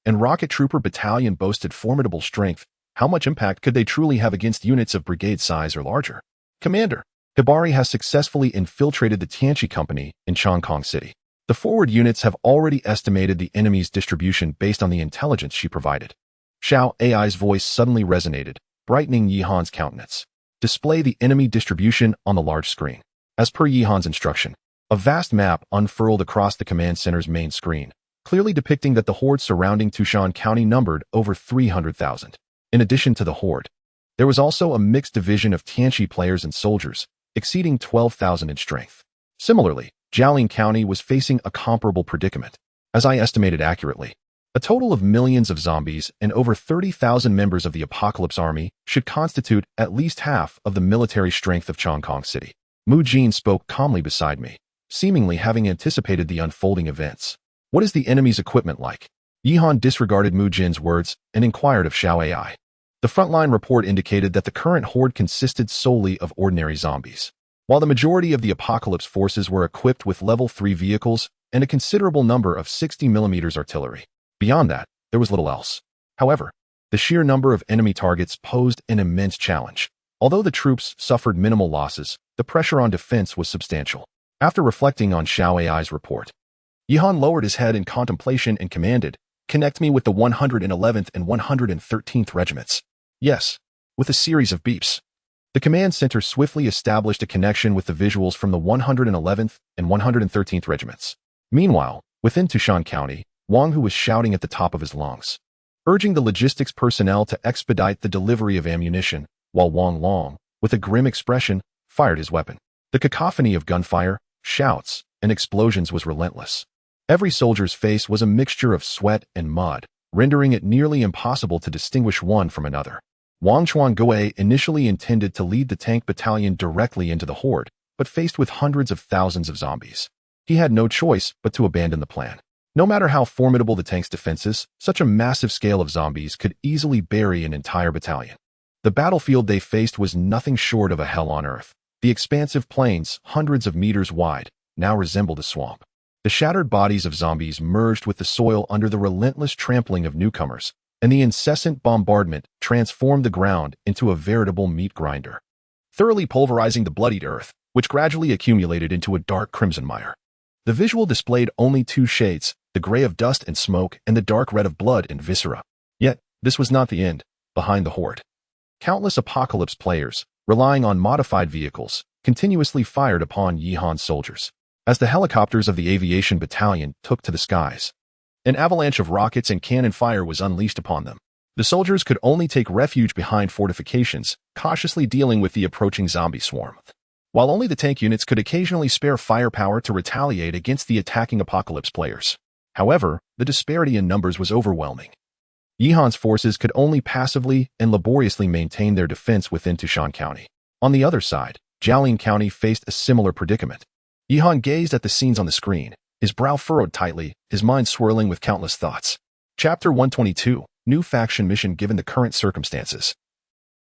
and rocket trooper battalion boasted formidable strength, how much impact could they truly have against units of brigade size or larger? Commander, Hibari has successfully infiltrated the Tianchi Company in Chongqing City. The forward units have already estimated the enemy's distribution based on the intelligence she provided. Xiao AI's voice suddenly resonated, brightening Yihan's countenance. Display the enemy distribution on the large screen. As per Yihan's instruction, a vast map unfurled across the command center's main screen, clearly depicting that the horde surrounding Tushan County numbered over 300,000. In addition to the horde, there was also a mixed division of Tianchi players and soldiers, exceeding 12,000 in strength. Similarly, Jialing County was facing a comparable predicament. As I estimated accurately, a total of millions of zombies and over 30,000 members of the Apocalypse Army should constitute at least half of the military strength of Chongqing City. Mu Jin spoke calmly beside me, seemingly having anticipated the unfolding events. What is the enemy's equipment like? Yihan disregarded Mu Jin's words and inquired of Xiao AI. The frontline report indicated that the current horde consisted solely of ordinary zombies. While the majority of the Apocalypse forces were equipped with level 3 vehicles and a considerable number of 60mm artillery. Beyond that, there was little else. However, the sheer number of enemy targets posed an immense challenge. Although the troops suffered minimal losses, the pressure on defense was substantial. After reflecting on Xiao AI's report, Yihan lowered his head in contemplation and commanded, "Connect me with the 111th and 113th regiments." Yes, with a series of beeps. The command center swiftly established a connection with the visuals from the 111th and 113th regiments. Meanwhile, within Tushan County, Wang Hu was shouting at the top of his lungs, urging the logistics personnel to expedite the delivery of ammunition, while Wang Long, with a grim expression, fired his weapon. The cacophony of gunfire, shouts, and explosions was relentless. Every soldier's face was a mixture of sweat and mud, rendering it nearly impossible to distinguish one from another. Wang Chuangui initially intended to lead the tank battalion directly into the horde, but faced with hundreds of thousands of zombies, he had no choice but to abandon the plan. No matter how formidable the tank's defenses, such a massive scale of zombies could easily bury an entire battalion. The battlefield they faced was nothing short of a hell on earth. The expansive plains, hundreds of meters wide, now resembled a swamp. The shattered bodies of zombies merged with the soil under the relentless trampling of newcomers, and the incessant bombardment transformed the ground into a veritable meat grinder, thoroughly pulverizing the bloodied earth, which gradually accumulated into a dark crimson mire. The visual displayed only two shades, the gray of dust and smoke and the dark red of blood and viscera. Yet, this was not the end. Behind the horde, countless Apocalypse players, relying on modified vehicles, continuously fired upon Yihan's soldiers. As the helicopters of the aviation battalion took to the skies, an avalanche of rockets and cannon fire was unleashed upon them. The soldiers could only take refuge behind fortifications, cautiously dealing with the approaching zombie swarm, while only the tank units could occasionally spare firepower to retaliate against the attacking Apocalypse players. However, the disparity in numbers was overwhelming. Yihan's forces could only passively and laboriously maintain their defense within Tushan County. On the other side, Jialing County faced a similar predicament. Yihan gazed at the scenes on the screen, his brow furrowed tightly, his mind swirling with countless thoughts. Chapter 122, New Faction Mission Given the Current Circumstances.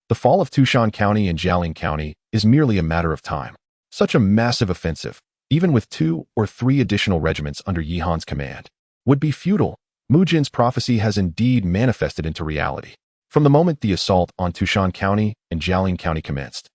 The fall of Tushan County and Jialing County is merely a matter of time. Such a massive offensive, even with 2 or 3 additional regiments under Yihan's command, would be futile. Mu Jin's prophecy has indeed manifested into reality. From the moment the assault on Tushan County and Jialing County commenced,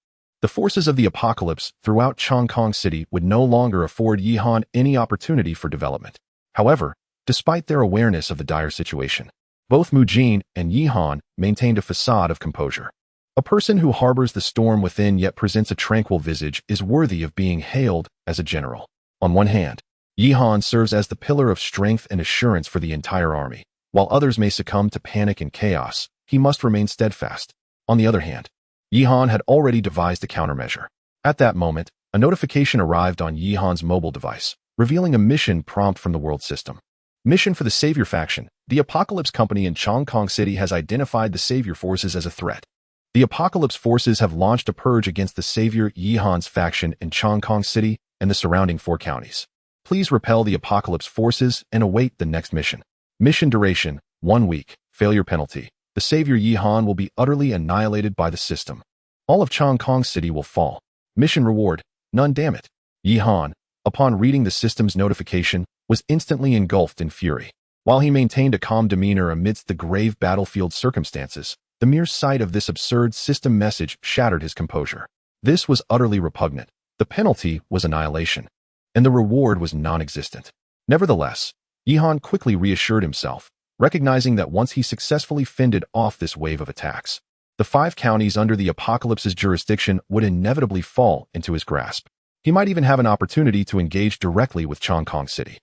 the forces of the Apocalypse throughout Chongqing City would no longer afford Yihan any opportunity for development. However, despite their awareness of the dire situation, both Mu Jin and Yihan maintained a facade of composure. A person who harbors the storm within yet presents a tranquil visage is worthy of being hailed as a general. On one hand, Yihan serves as the pillar of strength and assurance for the entire army. While others may succumb to panic and chaos, he must remain steadfast. On the other hand, Yihan had already devised a countermeasure. At that moment, a notification arrived on Yihan's mobile device, revealing a mission prompt from the world system. Mission for the Savior faction. The Apocalypse Company in Chongqing City has identified the Savior forces as a threat. The Apocalypse forces have launched a purge against the Savior Yihan's faction in Chongqing City and the surrounding 4 counties. Please repel the Apocalypse forces and await the next mission. Mission duration, 1 week. Failure penalty. The Savior Yihan will be utterly annihilated by the system. All of Chongqing City will fall. Mission reward, none. Damn it. Yihan, upon reading the system's notification, was instantly engulfed in fury. While he maintained a calm demeanor amidst the grave battlefield circumstances, the mere sight of this absurd system message shattered his composure. This was utterly repugnant. The penalty was annihilation, and the reward was non-existent. Nevertheless, Yihan quickly reassured himself, recognizing that once he successfully fended off this wave of attacks, the 5 counties under the apocalypse's jurisdiction would inevitably fall into his grasp. He might even have an opportunity to engage directly with Chongqing City.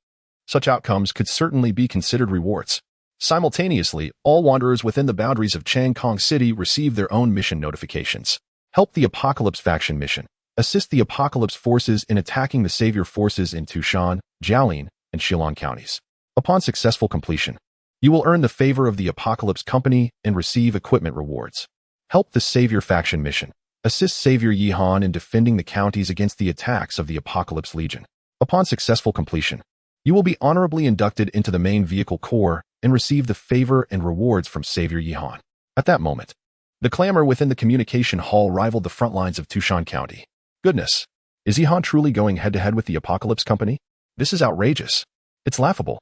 Such outcomes could certainly be considered rewards. Simultaneously, all wanderers within the boundaries of Chongqing City receive their own mission notifications. Help the Apocalypse Faction mission. Assist the Apocalypse forces in attacking the Savior forces in Tushan, Jiaolin, and Shilong counties. Upon successful completion, you will earn the favor of the Apocalypse Company and receive equipment rewards. Help the Savior Faction mission. Assist Savior Yihan in defending the counties against the attacks of the Apocalypse Legion. Upon successful completion, you will be honorably inducted into the main vehicle corps and receive the favor and rewards from Savior Yihan. At that moment, the clamor within the communication hall rivaled the front lines of Tushan County. Goodness, is Yihan truly going head-to-head with the Apocalypse Company? This is outrageous. It's laughable.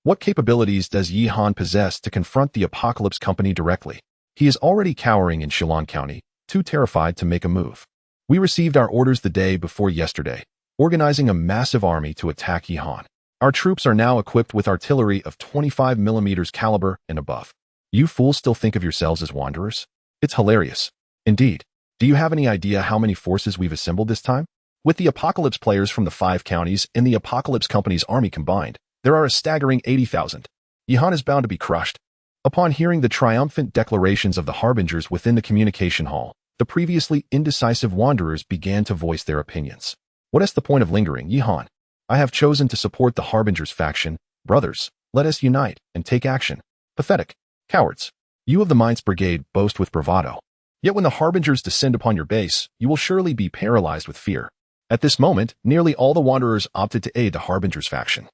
What capabilities does Yihan possess to confront the Apocalypse Company directly? He is already cowering in Shilong County, too terrified to make a move. We received our orders the day before yesterday, organizing a massive army to attack Yihan. Our troops are now equipped with artillery of 25 millimeters caliber and above. You fools still think of yourselves as wanderers? It's hilarious. Indeed. Do you have any idea how many forces we've assembled this time? With the Apocalypse players from the 5 counties and the Apocalypse Company's army combined, there are a staggering 80,000. Yihan is bound to be crushed. Upon hearing the triumphant declarations of the harbingers within the communication hall, the previously indecisive wanderers began to voice their opinions. What is the point of lingering, Yihan? I have chosen to support the harbingers faction. Brothers, let us unite and take action. Pathetic. Cowards. You of the Mainz Brigade boast with bravado. Yet when the harbingers descend upon your base, you will surely be paralyzed with fear. At this moment, nearly all the wanderers opted to aid the harbingers faction.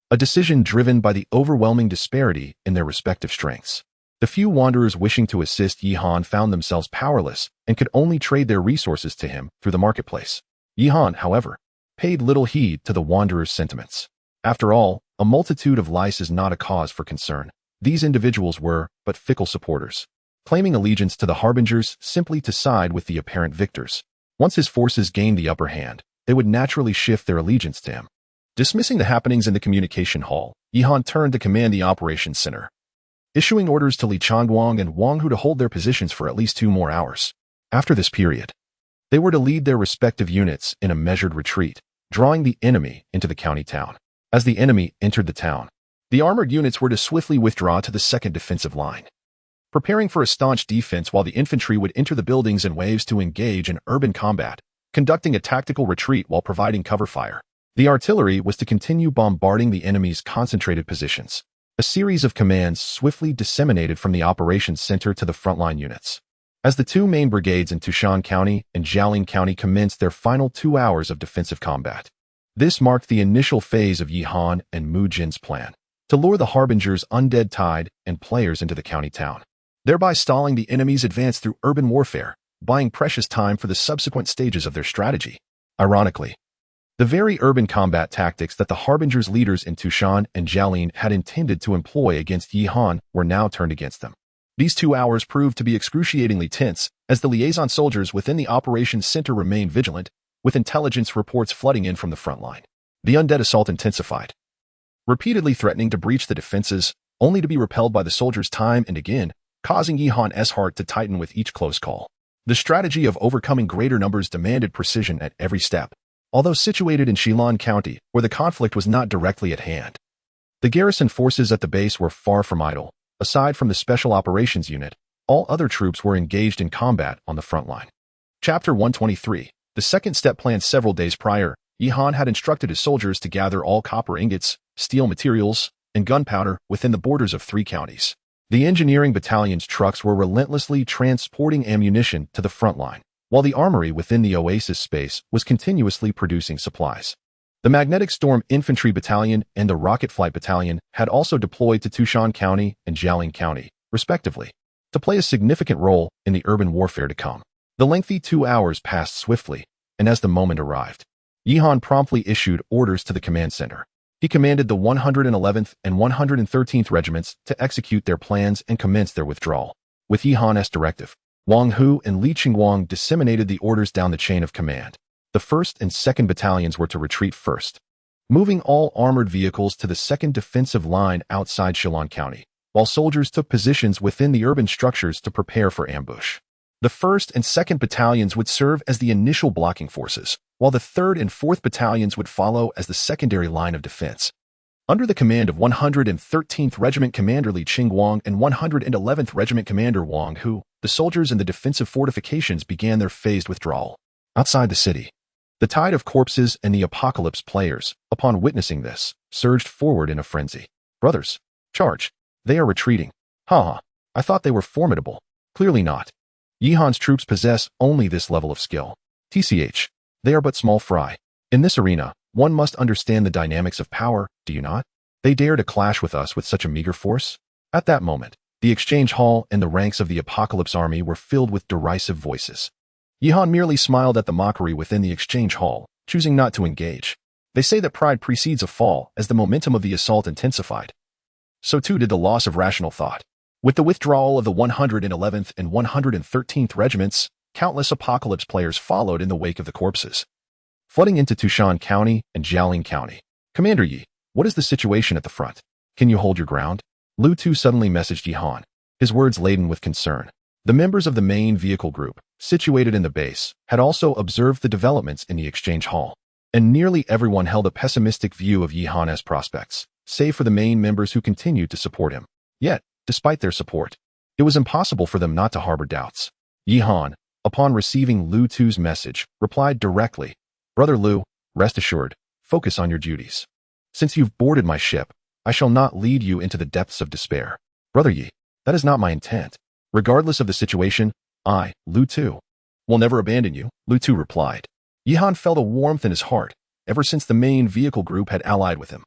A decision driven by the overwhelming disparity in their respective strengths. The few wanderers wishing to assist Yihan found themselves powerless and could only trade their resources to him through the marketplace. Yihan, however, paid little heed to the wanderers' sentiments. After all, a multitude of lice is not a cause for concern. These individuals were but fickle supporters, claiming allegiance to the harbingers simply to side with the apparent victors. Once his forces gained the upper hand, they would naturally shift their allegiance to him. Dismissing the happenings in the communication hall, Yihan turned to command the operations center, issuing orders to Li Changguang and Wang Hu to hold their positions for at least 2 more hours. After this period, they were to lead their respective units in a measured retreat, drawing the enemy into the county town. As the enemy entered the town, the armored units were to swiftly withdraw to the second defensive line, preparing for a staunch defense while the infantry would enter the buildings in waves to engage in urban combat, conducting a tactical retreat while providing cover fire. The artillery was to continue bombarding the enemy's concentrated positions. A series of commands swiftly disseminated from the operations center to the frontline units. As the 2 main brigades in Tushan County and Jiaolin County commenced their final 2 hours of defensive combat. This marked the initial phase of Yihan and Mu Jin's plan to lure the harbingers' undead tide and players into the county town, thereby stalling the enemy's advance through urban warfare, buying precious time for the subsequent stages of their strategy. Ironically, the very urban combat tactics that the harbingers' leaders in Tushan and Jiaolin had intended to employ against Yihan were now turned against them. These 2 hours proved to be excruciatingly tense as the liaison soldiers within the operations center remained vigilant, with intelligence reports flooding in from the front line. The undead assault intensified, repeatedly threatening to breach the defenses, only to be repelled by the soldiers time and again, causing Yihan's heart to tighten with each close call. The strategy of overcoming greater numbers demanded precision at every step. Although situated in Shilong County, where the conflict was not directly at hand, the garrison forces at the base were far from idle. Aside from the Special Operations Unit, all other troops were engaged in combat on the front line. Chapter 123. The second step planned several days prior, Yihan had instructed his soldiers to gather all copper ingots, steel materials, and gunpowder within the borders of 3 counties. The engineering battalion's trucks were relentlessly transporting ammunition to the front line, while the armory within the oasis space was continuously producing supplies. The Magnetic Storm Infantry Battalion and the Rocket Flight Battalion had also deployed to Tushan County and Jiaolin County, respectively, to play a significant role in the urban warfare to come. The lengthy 2 hours passed swiftly, and as the moment arrived, Yihan promptly issued orders to the command center. He commanded the 111th and 113th Regiments to execute their plans and commence their withdrawal. With Yi Han's directive, Wang Hu and Li Qingguang disseminated the orders down the chain of command. The 1st and 2nd Battalions were to retreat first, moving all armored vehicles to the 2nd defensive line outside Shillong County, while soldiers took positions within the urban structures to prepare for ambush. The 1st and 2nd Battalions would serve as the initial blocking forces, while the 3rd and 4th Battalions would follow as the secondary line of defense. Under the command of 113th Regiment Commander Li Qingguang and 111th Regiment Commander Wang Hu, the soldiers in the defensive fortifications began their phased withdrawal. Outside the city, the tide of corpses and the apocalypse players, upon witnessing this, surged forward in a frenzy. Brothers, charge! They are retreating. Ha! I thought they were formidable. Clearly not. Yi Han's troops possess only this level of skill. TCH, they are but small fry. In this arena, one must understand the dynamics of power, do you not? They dare to clash with us with such a meager force? At that moment, the exchange hall and the ranks of the apocalypse army were filled with derisive voices. Yi Han merely smiled at the mockery within the exchange hall, choosing not to engage. They say that pride precedes a fall as the momentum of the assault intensified. So too did the loss of rational thought. With the withdrawal of the 111th and 113th Regiments, countless apocalypse players followed in the wake of the corpses, flooding into Tushan County and Jialing County. Commander Yi, what is the situation at the front? Can you hold your ground? Lu Tu suddenly messaged Yi Han, his words laden with concern. The members of the main vehicle group, situated in the base, had also observed the developments in the exchange hall, and nearly everyone held a pessimistic view of Yi Han's prospects, save for the main members who continued to support him. Yet, despite their support, it was impossible for them not to harbor doubts. Yi Han, upon receiving Lu Tu's message, replied directly, Brother Lu, rest assured, focus on your duties. Since you've boarded my ship, I shall not lead you into the depths of despair. Brother Yi, that is not my intent. Regardless of the situation, I, Lu Tu, will never abandon you, Lu Tu replied. Yi Han felt a warmth in his heart, ever since the main vehicle group had allied with him.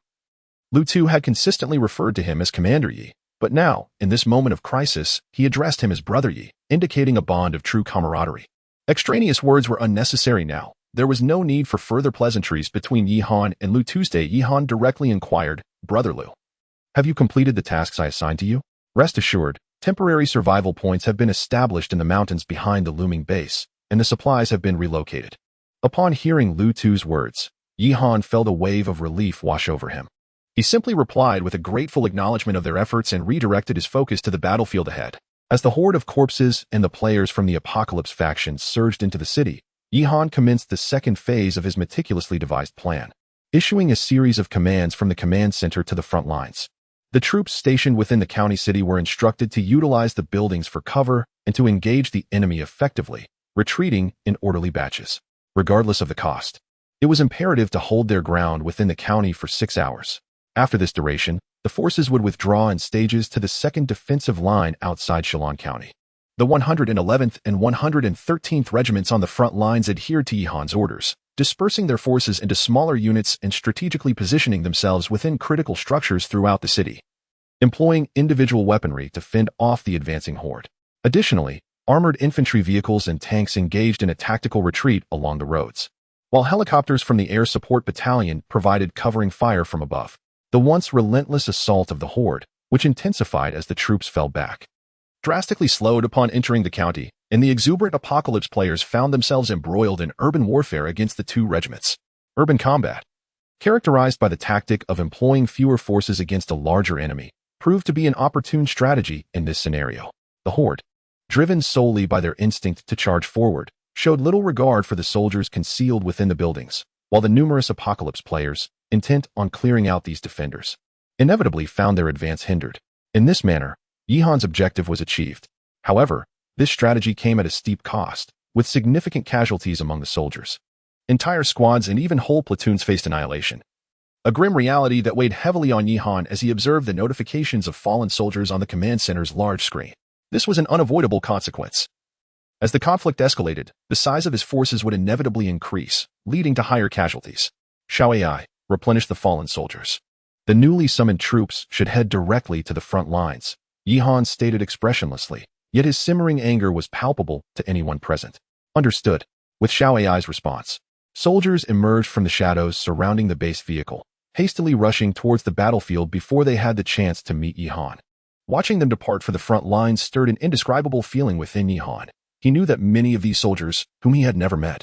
Lu Tu had consistently referred to him as Commander Yi, but now, in this moment of crisis, he addressed him as Brother Yi, indicating a bond of true camaraderie. Extraneous words were unnecessary now. There was no need for further pleasantries between Yi Han and Lu Tuesday. Yi Han directly inquired, Brother Lu, have you completed the tasks I assigned to you? Rest assured, temporary survival points have been established in the mountains behind the looming base, and the supplies have been relocated. Upon hearing Lu Tu's words, Yi Han felt a wave of relief wash over him. He simply replied with a grateful acknowledgement of their efforts and redirected his focus to the battlefield ahead. As the horde of corpses and the players from the Apocalypse faction surged into the city, Yi Han commenced the second phase of his meticulously devised plan, issuing a series of commands from the command center to the front lines. The troops stationed within the county city were instructed to utilize the buildings for cover and to engage the enemy effectively, retreating in orderly batches. Regardless of the cost, it was imperative to hold their ground within the county for 6 hours. After this duration, the forces would withdraw in stages to the 2nd defensive line outside Shillong County. The 111th and 113th Regiments on the front lines adhered to Yi Han's orders, dispersing their forces into smaller units and strategically positioning themselves within critical structures throughout the city, employing individual weaponry to fend off the advancing horde. Additionally, armored infantry vehicles and tanks engaged in a tactical retreat along the roads, while helicopters from the Air Support Battalion provided covering fire from above. The once relentless assault of the horde, which intensified as the troops fell back, drastically slowed upon entering the county, and the exuberant Apocalypse players found themselves embroiled in urban warfare against the two regiments. Urban combat, characterized by the tactic of employing fewer forces against a larger enemy, proved to be an opportune strategy in this scenario. The horde, driven solely by their instinct to charge forward, showed little regard for the soldiers concealed within the buildings, while the numerous Apocalypse players, intent on clearing out these defenders, inevitably found their advance hindered. In this manner, Yi Han's objective was achieved. However, this strategy came at a steep cost, with significant casualties among the soldiers. Entire squads and even whole platoons faced annihilation. A grim reality that weighed heavily on Yi Han as he observed the notifications of fallen soldiers on the command center's large screen. This was an unavoidable consequence. As the conflict escalated, the size of his forces would inevitably increase, leading to higher casualties. Xiao Ai, replenish the fallen soldiers. The newly summoned troops should head directly to the front lines, Yi Han stated expressionlessly, yet his simmering anger was palpable to anyone present. Understood. With Xiao Ai's response, soldiers emerged from the shadows surrounding the base vehicle, hastily rushing towards the battlefield before they had the chance to meet Yihan. Watching them depart for the front lines stirred an indescribable feeling within Yihan. He knew that many of these soldiers, whom he had never met,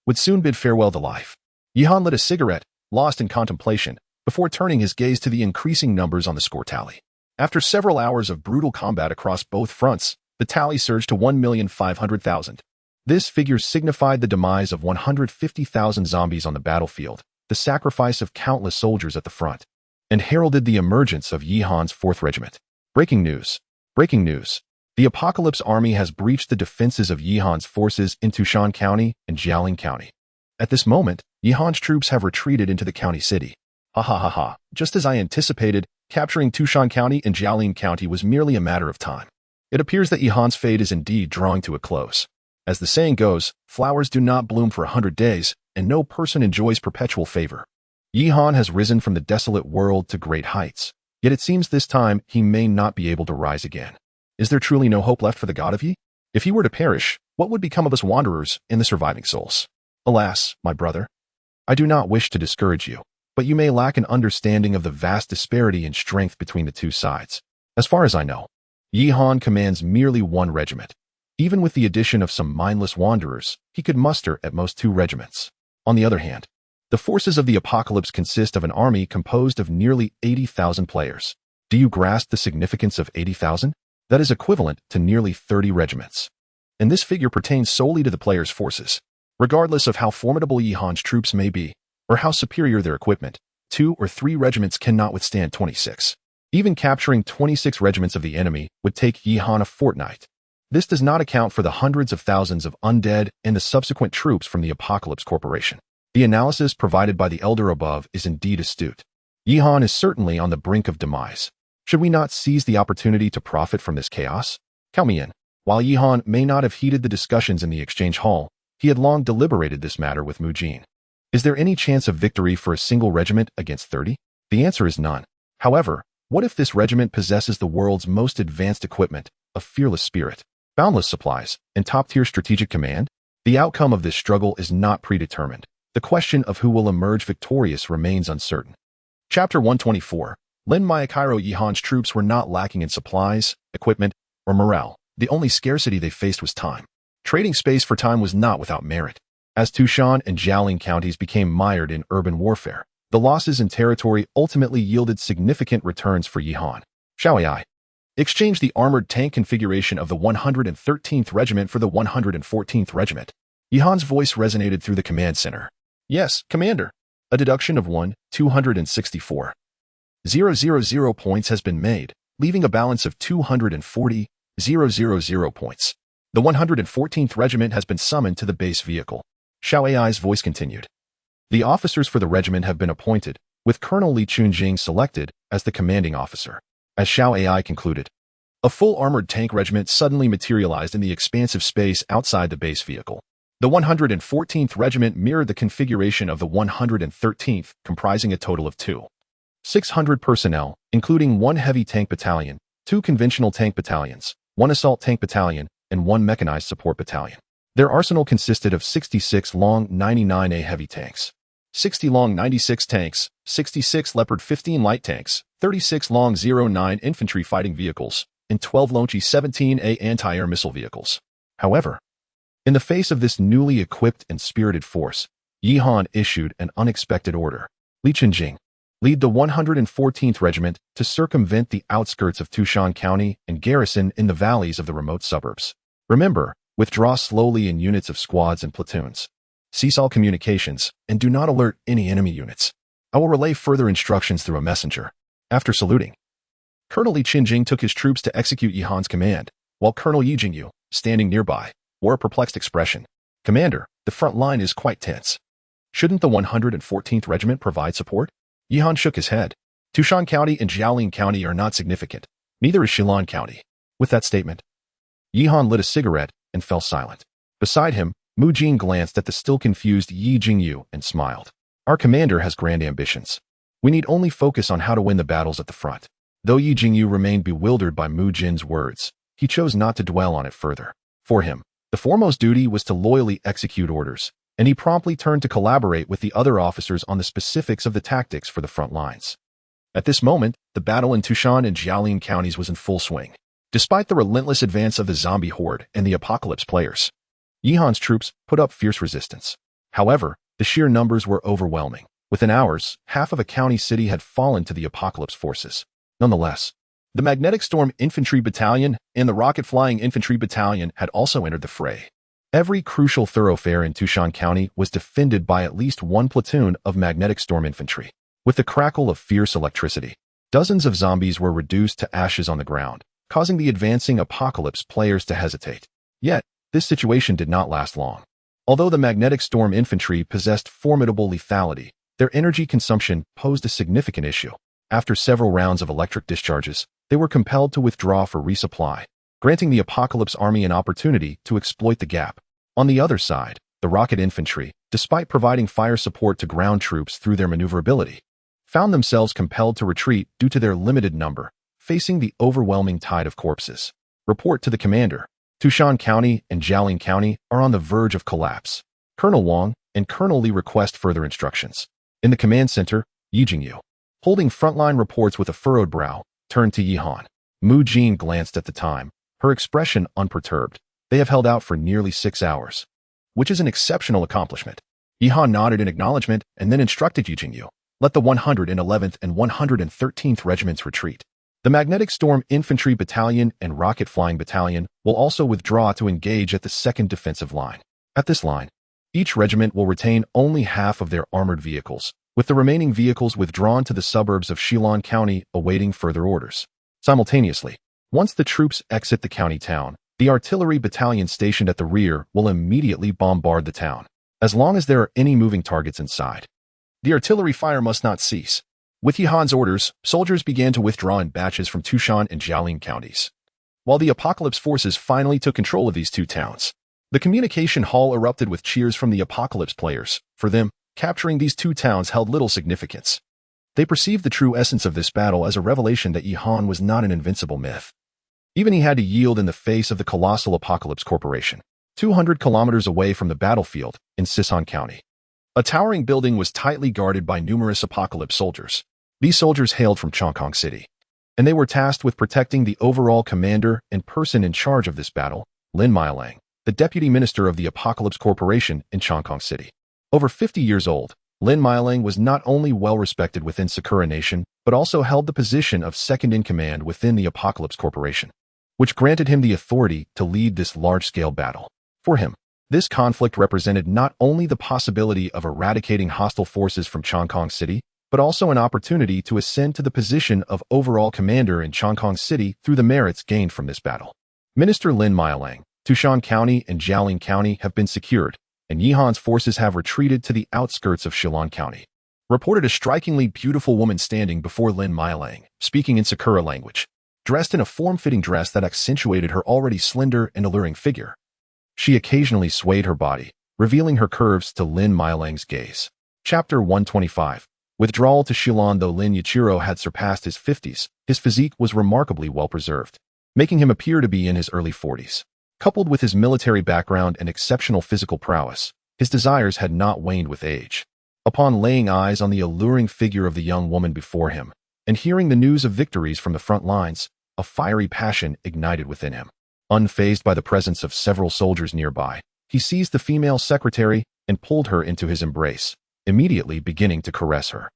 would soon bid farewell to life. Yihan lit a cigarette, lost in contemplation, before turning his gaze to the increasing numbers on the score tally. After several hours of brutal combat across both fronts, the tally surged to 1,500,000. This figure signified the demise of 150,000 zombies on the battlefield, the sacrifice of countless soldiers at the front, and heralded the emergence of Yihan's 4th Regiment. Breaking news. Breaking news. The Apocalypse Army has breached the defenses of Yihan's forces in Tushan County and Jialing County. At this moment, Yihan's troops have retreated into the county city. Ha ha ha ha. Just as I anticipated, capturing Tushan County and Jialing County was merely a matter of time. It appears that Yihan's fate is indeed drawing to a close. As the saying goes, flowers do not bloom for 100 days, and no person enjoys perpetual favor. Yihan has risen from the desolate world to great heights, yet it seems this time he may not be able to rise again. Is there truly no hope left for the god of Yi? If he were to perish, what would become of us wanderers and the surviving souls? Alas, my brother, I do not wish to discourage you, but you may lack an understanding of the vast disparity in strength between the two sides. As far as I know, Yihan commands merely 1 regiment. Even with the addition of some mindless wanderers, he could muster at most 2 regiments. On the other hand, the forces of the Apocalypse consist of an army composed of nearly 80,000 players. Do you grasp the significance of 80,000? That is equivalent to nearly 30 regiments. And this figure pertains solely to the players' forces. Regardless of how formidable Yihan's troops may be, or how superior their equipment, 2 or 3 regiments cannot withstand 26. Even capturing 26 regiments of the enemy would take Yihan a fortnight. This does not account for the hundreds of thousands of undead and the subsequent troops from the Apocalypse Corporation. The analysis provided by the elder above is indeed astute. Yihan is certainly on the brink of demise. Should we not seize the opportunity to profit from this chaos? Count me in. While Yihan may not have heeded the discussions in the exchange hall, he had long deliberated this matter with Mujin. Is there any chance of victory for a single regiment against 30? The answer is none. However, what if this regiment possesses the world's most advanced equipment, a fearless spirit, boundless supplies, and top-tier strategic command? The outcome of this struggle is not predetermined. The question of who will emerge victorious remains uncertain. Chapter 124. Lin Mayakairo. Yihan's troops were not lacking in supplies, equipment, or morale. The only scarcity they faced was time. Trading space for time was not without merit. As Tushan and Jialing counties became mired in urban warfare, the losses in territory ultimately yielded significant returns for Yihan. Xiaoai exchanged the armored tank configuration of the 113th Regiment for the 114th Regiment. Yihan's voice resonated through the command center. Yes, Commander. A deduction of 1,264,000 points has been made, leaving a balance of 240,000 points. The 114th Regiment has been summoned to the base vehicle. Xiaoai's voice continued. The officers for the regiment have been appointed, with Colonel Li Chunjing selected as the commanding officer. As Xiaoai concluded, a full armored tank regiment suddenly materialized in the expansive space outside the base vehicle. The 114th Regiment mirrored the configuration of the 113th, comprising a total of 600 personnel, including 1 heavy tank battalion, 2 conventional tank battalions, 1 assault tank battalion, and 1 mechanized support battalion. Their arsenal consisted of 66 Long 99A heavy tanks, 60 Long 96 tanks, 66 Leopard 15 light tanks, 36 Long 09 infantry fighting vehicles, and 12 Lonchi 17A anti-air missile vehicles. However, in the face of this newly equipped and spirited force, Yihan issued an unexpected order. Li Chunjing, lead the 114th Regiment to circumvent the outskirts of Tushan County and garrison in the valleys of the remote suburbs. Remember, withdraw slowly in units of squads and platoons. Cease all communications, and do not alert any enemy units. I will relay further instructions through a messenger. After saluting, Colonel Li Chunjing took his troops to execute Yihan's command, while Colonel Yi Jingyu, standing nearby, wore a perplexed expression. Commander, the front line is quite tense. Shouldn't the 114th Regiment provide support? Yihan shook his head. Tushan County and Jialing County are not significant. Neither is Shilan County. With that statement, Yihan lit a cigarette and fell silent. Beside him, Mujin glanced at the still confused Yi Jingyu and smiled. Our commander has grand ambitions. We need only focus on how to win the battles at the front. Though Yi Jingyu remained bewildered by Mujin's words, he chose not to dwell on it further. For him, the foremost duty was to loyally execute orders, and he promptly turned to collaborate with the other officers on the specifics of the tactics for the front lines. At this moment, the battle in Tushan and Jialing counties was in full swing. Despite the relentless advance of the zombie horde and the apocalypse players, Yihan's troops put up fierce resistance. However, the sheer numbers were overwhelming. Within hours, half of a county city had fallen to the apocalypse forces. Nonetheless, the Magnetic Storm Infantry Battalion and the Rocket Flying Infantry Battalion had also entered the fray. Every crucial thoroughfare in Tushan County was defended by at least one platoon of Magnetic Storm Infantry. With the crackle of fierce electricity, dozens of zombies were reduced to ashes on the ground, causing the advancing apocalypse players to hesitate. Yet, this situation did not last long. Although the Magnetic Storm Infantry possessed formidable lethality, their energy consumption posed a significant issue. After several rounds of electric discharges, they were compelled to withdraw for resupply, granting the Apocalypse Army an opportunity to exploit the gap. On the other side, the Rocket Infantry, despite providing fire support to ground troops through their maneuverability, found themselves compelled to retreat due to their limited number, facing the overwhelming tide of corpses. Report to the commander. Tushan County and Jialing County are on the verge of collapse. Colonel Wang and Colonel Li request further instructions. In the command center, Yi Jingyu, holding frontline reports with a furrowed brow, turned to Yihan. Mu Jin glanced at the time, her expression unperturbed. They have held out for nearly 6 hours, which is an exceptional accomplishment. Yihan nodded in acknowledgement and then instructed Yi Jingyu, let the 111th and 113th Regiments retreat. The Magnetic Storm Infantry Battalion and Rocket Flying Battalion will also withdraw to engage at the second defensive line. At this line, each regiment will retain only half of their armored vehicles, with the remaining vehicles withdrawn to the suburbs of Shilin County awaiting further orders. Simultaneously, once the troops exit the county town, the artillery battalion stationed at the rear will immediately bombard the town, as long as there are any moving targets inside. The artillery fire must not cease. With Yihan's orders, soldiers began to withdraw in batches from Tushan and Jialing counties. While the apocalypse forces finally took control of these two towns, the communication hall erupted with cheers from the apocalypse players. For them, capturing these two towns held little significance. They perceived the true essence of this battle as a revelation that Yihan was not an invincible myth. Even he had to yield in the face of the colossal Apocalypse Corporation, 200 kilometers away from the battlefield in Sisan County. A towering building was tightly guarded by numerous apocalypse soldiers. These soldiers hailed from Chongqing City, and they were tasked with protecting the overall commander and person in charge of this battle, Lin Mailang, the deputy minister of the Apocalypse Corporation in Chongqing City. Over 50 years old, Lin Mailang was not only well-respected within Sakura Nation, but also held the position of second-in-command within the Apocalypse Corporation, which granted him the authority to lead this large-scale battle. For him, this conflict represented not only the possibility of eradicating hostile forces from Chongqing City, but also an opportunity to ascend to the position of overall commander in Chongqing City through the merits gained from this battle. Minister Lin Mailang, Tushan County and Jialing County have been secured, and Yihan's forces have retreated to the outskirts of Shilin County. Reported a strikingly beautiful woman standing before Lin Mailang, speaking in Sakura language, dressed in a form-fitting dress that accentuated her already slender and alluring figure. She occasionally swayed her body, revealing her curves to Lin Mailang's gaze. Chapter 125. Withdrawal to Shilin. Though Lin Yichiro had surpassed his 50s, his physique was remarkably well-preserved, making him appear to be in his early 40s. Coupled with his military background and exceptional physical prowess, his desires had not waned with age. Upon laying eyes on the alluring figure of the young woman before him, and hearing the news of victories from the front lines, a fiery passion ignited within him. Unfazed by the presence of several soldiers nearby, he seized the female secretary and pulled her into his embrace, immediately beginning to caress her.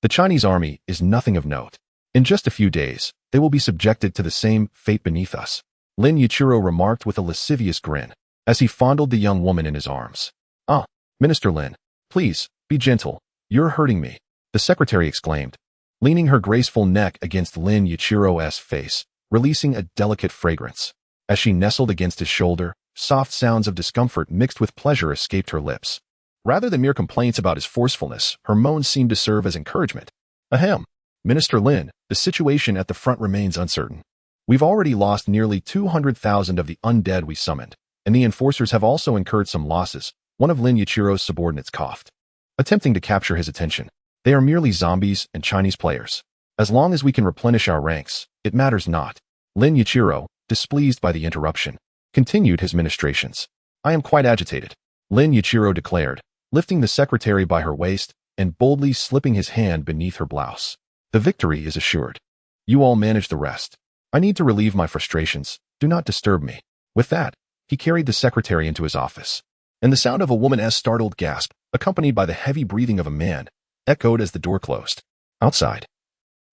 The Chinese army is nothing of note. In just a few days, they will be subjected to the same fate beneath us, Lin Yichiro remarked with a lascivious grin, as he fondled the young woman in his arms. Ah, Minister Lin, please, be gentle, you're hurting me, the secretary exclaimed, leaning her graceful neck against Lin Yichiro's face, releasing a delicate fragrance. As she nestled against his shoulder, soft sounds of discomfort mixed with pleasure escaped her lips. Rather than mere complaints about his forcefulness, her moans seemed to serve as encouragement. Ahem, Minister Lin, the situation at the front remains uncertain. We've already lost nearly 200,000 of the undead we summoned, and the enforcers have also incurred some losses, one of Lin Yichiro's subordinates coughed, attempting to capture his attention. They are merely zombies and Chinese players. As long as we can replenish our ranks, it matters not. Lin Yichiro, displeased by the interruption, continued his ministrations. I am quite agitated. Lin Yuichiro declared, lifting the secretary by her waist and boldly slipping his hand beneath her blouse. The victory is assured. You all manage the rest. I need to relieve my frustrations. Do not disturb me. With that, he carried the secretary into his office. And the sound of a woman's startled gasp, accompanied by the heavy breathing of a man, echoed as the door closed. Outside,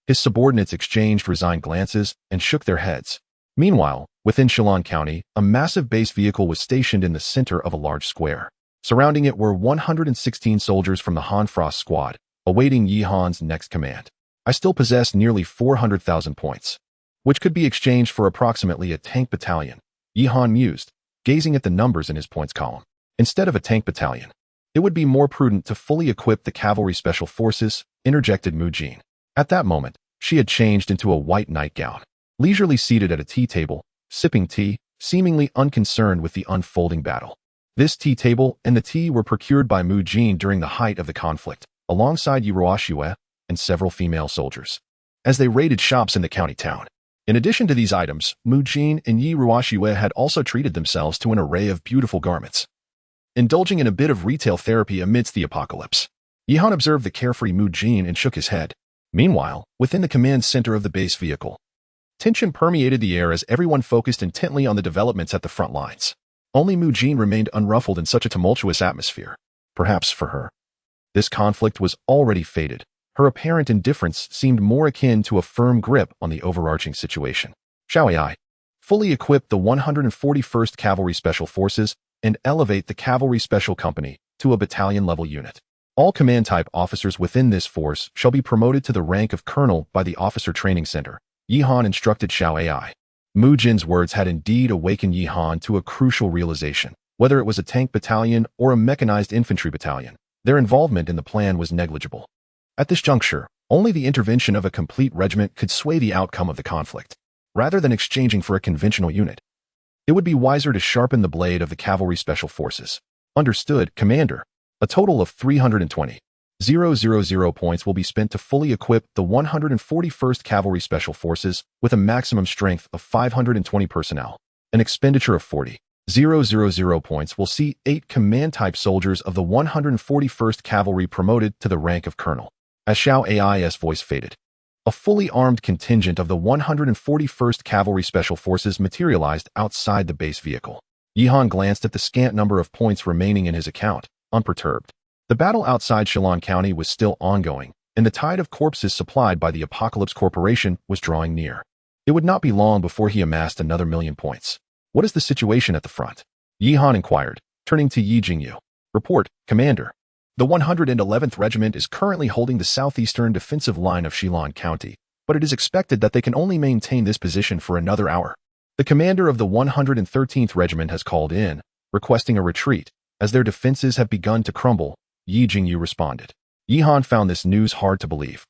his subordinates exchanged resigned glances and shook their heads. Meanwhile, within Shillong County, a massive base vehicle was stationed in the center of a large square. Surrounding it were 116 soldiers from the Han Frost squad, awaiting Yi Han's next command. I still possess nearly 400,000 points, which could be exchanged for approximately a tank battalion, Yi Han mused, gazing at the numbers in his points column. Instead of a tank battalion, it would be more prudent to fully equip the cavalry special forces, interjected Mu Jin. At that moment, she had changed into a white nightgown, leisurely seated at a tea table, sipping tea, seemingly unconcerned with the unfolding battle. This tea table and the tea were procured by Mu Jin during the height of the conflict, alongside Yi Ruoxue and several female soldiers, as they raided shops in the county town. In addition to these items, Mu Jin and Yi Ruoxue had also treated themselves to an array of beautiful garments, indulging in a bit of retail therapy amidst the apocalypse. Yi Han observed the carefree Mu Jin and shook his head. Meanwhile, within the command center of the base vehicle, tension permeated the air as everyone focused intently on the developments at the front lines. Only Mu Jin remained unruffled in such a tumultuous atmosphere. Perhaps for her, this conflict was already fated. Her apparent indifference seemed more akin to a firm grip on the overarching situation. Shall I fully equip the 141st Cavalry Special Forces and elevate the Cavalry Special Company to a battalion-level unit? All command-type officers within this force shall be promoted to the rank of colonel by the Officer Training Center, Yi Han instructed Xiao Ai. Mu Jin's words had indeed awakened Yi Han to a crucial realization. Whether it was a tank battalion or a mechanized infantry battalion, their involvement in the plan was negligible. At this juncture, only the intervention of a complete regiment could sway the outcome of the conflict. Rather than exchanging for a conventional unit, it would be wiser to sharpen the blade of the Cavalry Special Forces. Understood, Commander. A total of 320,000 points will be spent to fully equip the 141st Cavalry Special Forces with a maximum strength of 520 personnel. An expenditure of 40,000 points will see 8 command-type soldiers of the 141st Cavalry promoted to the rank of colonel. As Xiao Ai's voice faded, a fully armed contingent of the 141st Cavalry Special Forces materialized outside the base vehicle. Yi Han glanced at the scant number of points remaining in his account, unperturbed. The battle outside Shillong County was still ongoing, and the tide of corpses supplied by the Apocalypse Corporation was drawing near. It would not be long before he amassed another 1,000,000 points. What is the situation at the front? Yi Han inquired, turning to Yi Jingyu. Report, Commander. The 111th Regiment is currently holding the southeastern defensive line of Shillong County, but it is expected that they can only maintain this position for another hour. The commander of the 113th Regiment has called in, requesting a retreat, as their defenses have begun to crumble, Yi Jingyu responded. Yi Han found this news hard to believe.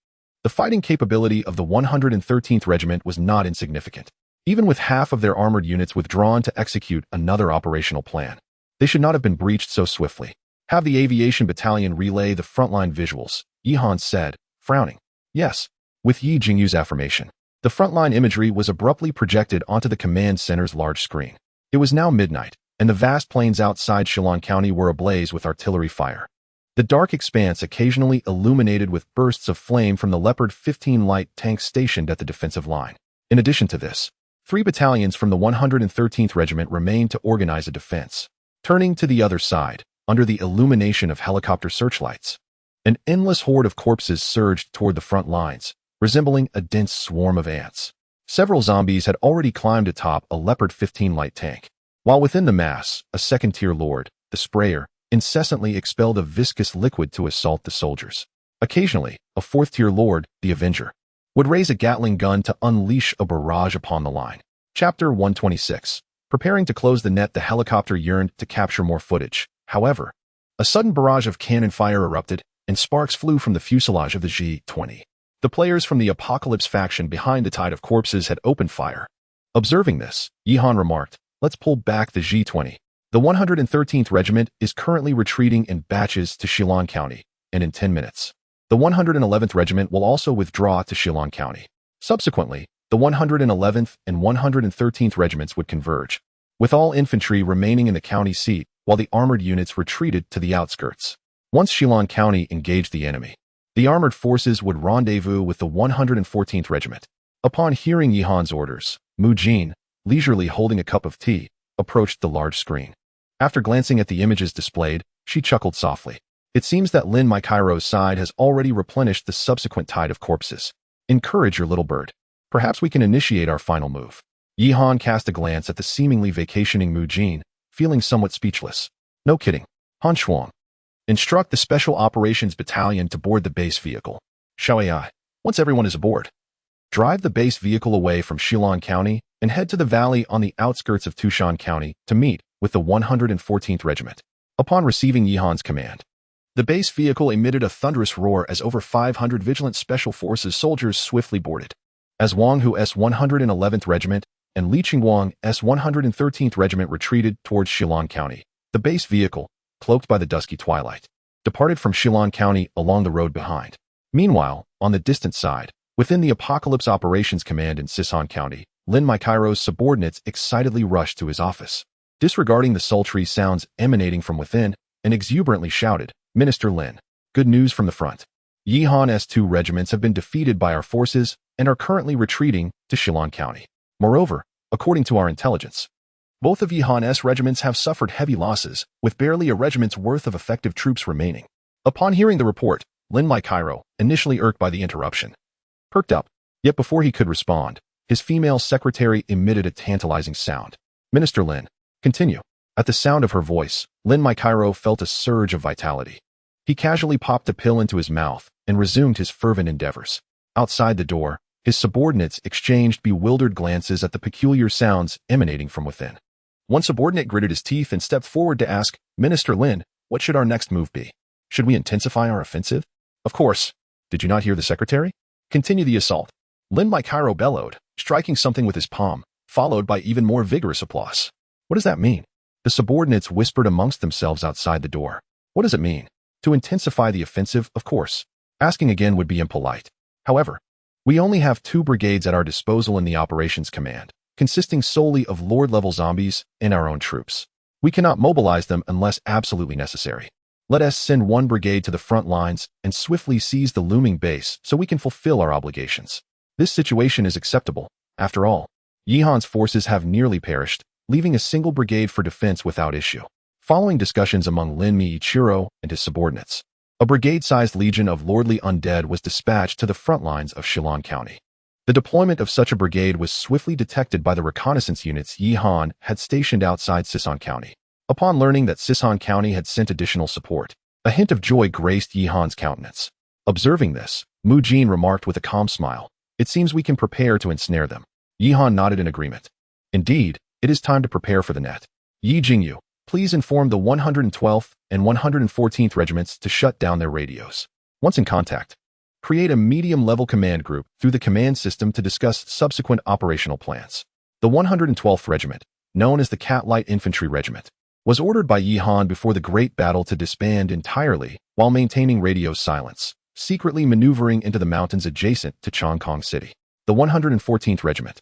The fighting capability of the 113th Regiment was not insignificant. Even with half of their armored units withdrawn to execute another operational plan, they should not have been breached so swiftly. Have the Aviation Battalion relay the frontline visuals, Yi Han said, frowning. Yes. With Yi Jingyu's affirmation, the frontline imagery was abruptly projected onto the command center's large screen. It was now midnight, and the vast plains outside Shillong County were ablaze with artillery fire. The dark expanse occasionally illuminated with bursts of flame from the Leopard 15 light tanks stationed at the defensive line. In addition to this, 3 battalions from the 113th Regiment remained to organize a defense. Turning to the other side, under the illumination of helicopter searchlights, an endless horde of corpses surged toward the front lines, resembling a dense swarm of ants. Several zombies had already climbed atop a Leopard 15 light tank, while within the mass, a second-tier lord, the sprayer, incessantly expelled a viscous liquid to assault the soldiers. Occasionally, a 4th-tier lord, the Avenger, would raise a Gatling gun to unleash a barrage upon the line. Chapter 126. Preparing to close the net, the helicopter yearned to capture more footage. However, a sudden barrage of cannon fire erupted, and sparks flew from the fuselage of the G-20. The players from the Apocalypse faction behind the tide of corpses had opened fire. Observing this, Yi Han remarked, "Let's pull back the G-20. The 113th Regiment is currently retreating in batches to Shillong County, and in 10 minutes, the 111th Regiment will also withdraw to Shillong County. Subsequently, the 111th and 113th Regiments would converge, with all infantry remaining in the county seat while the armored units retreated to the outskirts. Once Shillong County engaged the enemy, the armored forces would rendezvous with the 114th Regiment. Upon hearing Yi Han's orders, Mu Jin, leisurely holding a cup of tea, approached the large screen. After glancing at the images displayed, she chuckled softly. It seems that Lin Maikairo's side has already replenished the subsequent tide of corpses. Encourage your little bird. Perhaps we can initiate our final move. Yi Han cast a glance at the seemingly vacationing Mu Jin, feeling somewhat speechless. No kidding. Han Shuang. Instruct the Special Operations Battalion to board the base vehicle. Shall I? Once everyone is aboard, drive the base vehicle away from Shillong County and head to the valley on the outskirts of Tushan County to meet with the 114th Regiment. Upon receiving Yi Han's command, the base vehicle emitted a thunderous roar as over 500 Vigilant Special Forces soldiers swiftly boarded. As Wang Hu's 111th Regiment and Li Qingwang's 113th Regiment retreated towards Shillong County, the base vehicle, cloaked by the dusky twilight, departed from Shillong County along the road behind. Meanwhile, on the distant side, within the Apocalypse Operations Command in Sisan County, Lin Maikairo's subordinates excitedly rushed to his office. Disregarding the sultry sounds emanating from within, and exuberantly shouted, "Minister Lin, good news from the front. Yi Han's 2 regiments have been defeated by our forces and are currently retreating to Shillong County. Moreover, according to our intelligence, both of Yi Han's regiments have suffered heavy losses, with barely a regiment's worth of effective troops remaining." Upon hearing the report, Lin Maikairo, initially irked by the interruption, perked up, yet before he could respond, his female secretary emitted a tantalizing sound. "Minister Lin, continue." At the sound of her voice, Lin Maikairo felt a surge of vitality. He casually popped a pill into his mouth and resumed his fervent endeavors. Outside the door, his subordinates exchanged bewildered glances at the peculiar sounds emanating from within. One subordinate gritted his teeth and stepped forward to ask, "Minister Lin, what should our next move be? Should we intensify our offensive?" "Of course. Did you not hear the secretary? Continue the assault." Lin Maikairo bellowed, striking something with his palm, followed by even more vigorous applause. "What does that mean?" The subordinates whispered amongst themselves outside the door. "What does it mean?" "To intensify the offensive, of course. Asking again would be impolite. However, we only have 2 brigades at our disposal in the Operations Command, consisting solely of Lord-level zombies and our own troops. We cannot mobilize them unless absolutely necessary. Let us send 1 brigade to the front lines and swiftly seize the looming base so we can fulfill our obligations. This situation is acceptable. After all, Yi Han's forces have nearly perished, leaving a single brigade for defense without issue. Following discussions among Lin Miichiro and his subordinates, a brigade-sized legion of lordly undead was dispatched to the front lines of Shillong County. The deployment of such a brigade was swiftly detected by the reconnaissance units Yi Han had stationed outside Sisan County. Upon learning that Sisan County had sent additional support, a hint of joy graced Yi Han's countenance. Observing this, Mu Jin remarked with a calm smile, "It seems we can prepare to ensnare them." Yi Han nodded in agreement. "Indeed, it is time to prepare for the net. Yi Jingyu, please inform the 112th and 114th Regiments to shut down their radios. Once in contact, create a medium-level command group through the command system to discuss subsequent operational plans." The 112th Regiment, known as the Cat Light Infantry Regiment, was ordered by Yi Han before the Great Battle to disband entirely while maintaining radio silence, secretly maneuvering into the mountains adjacent to Chongqing City. The 114th Regiment,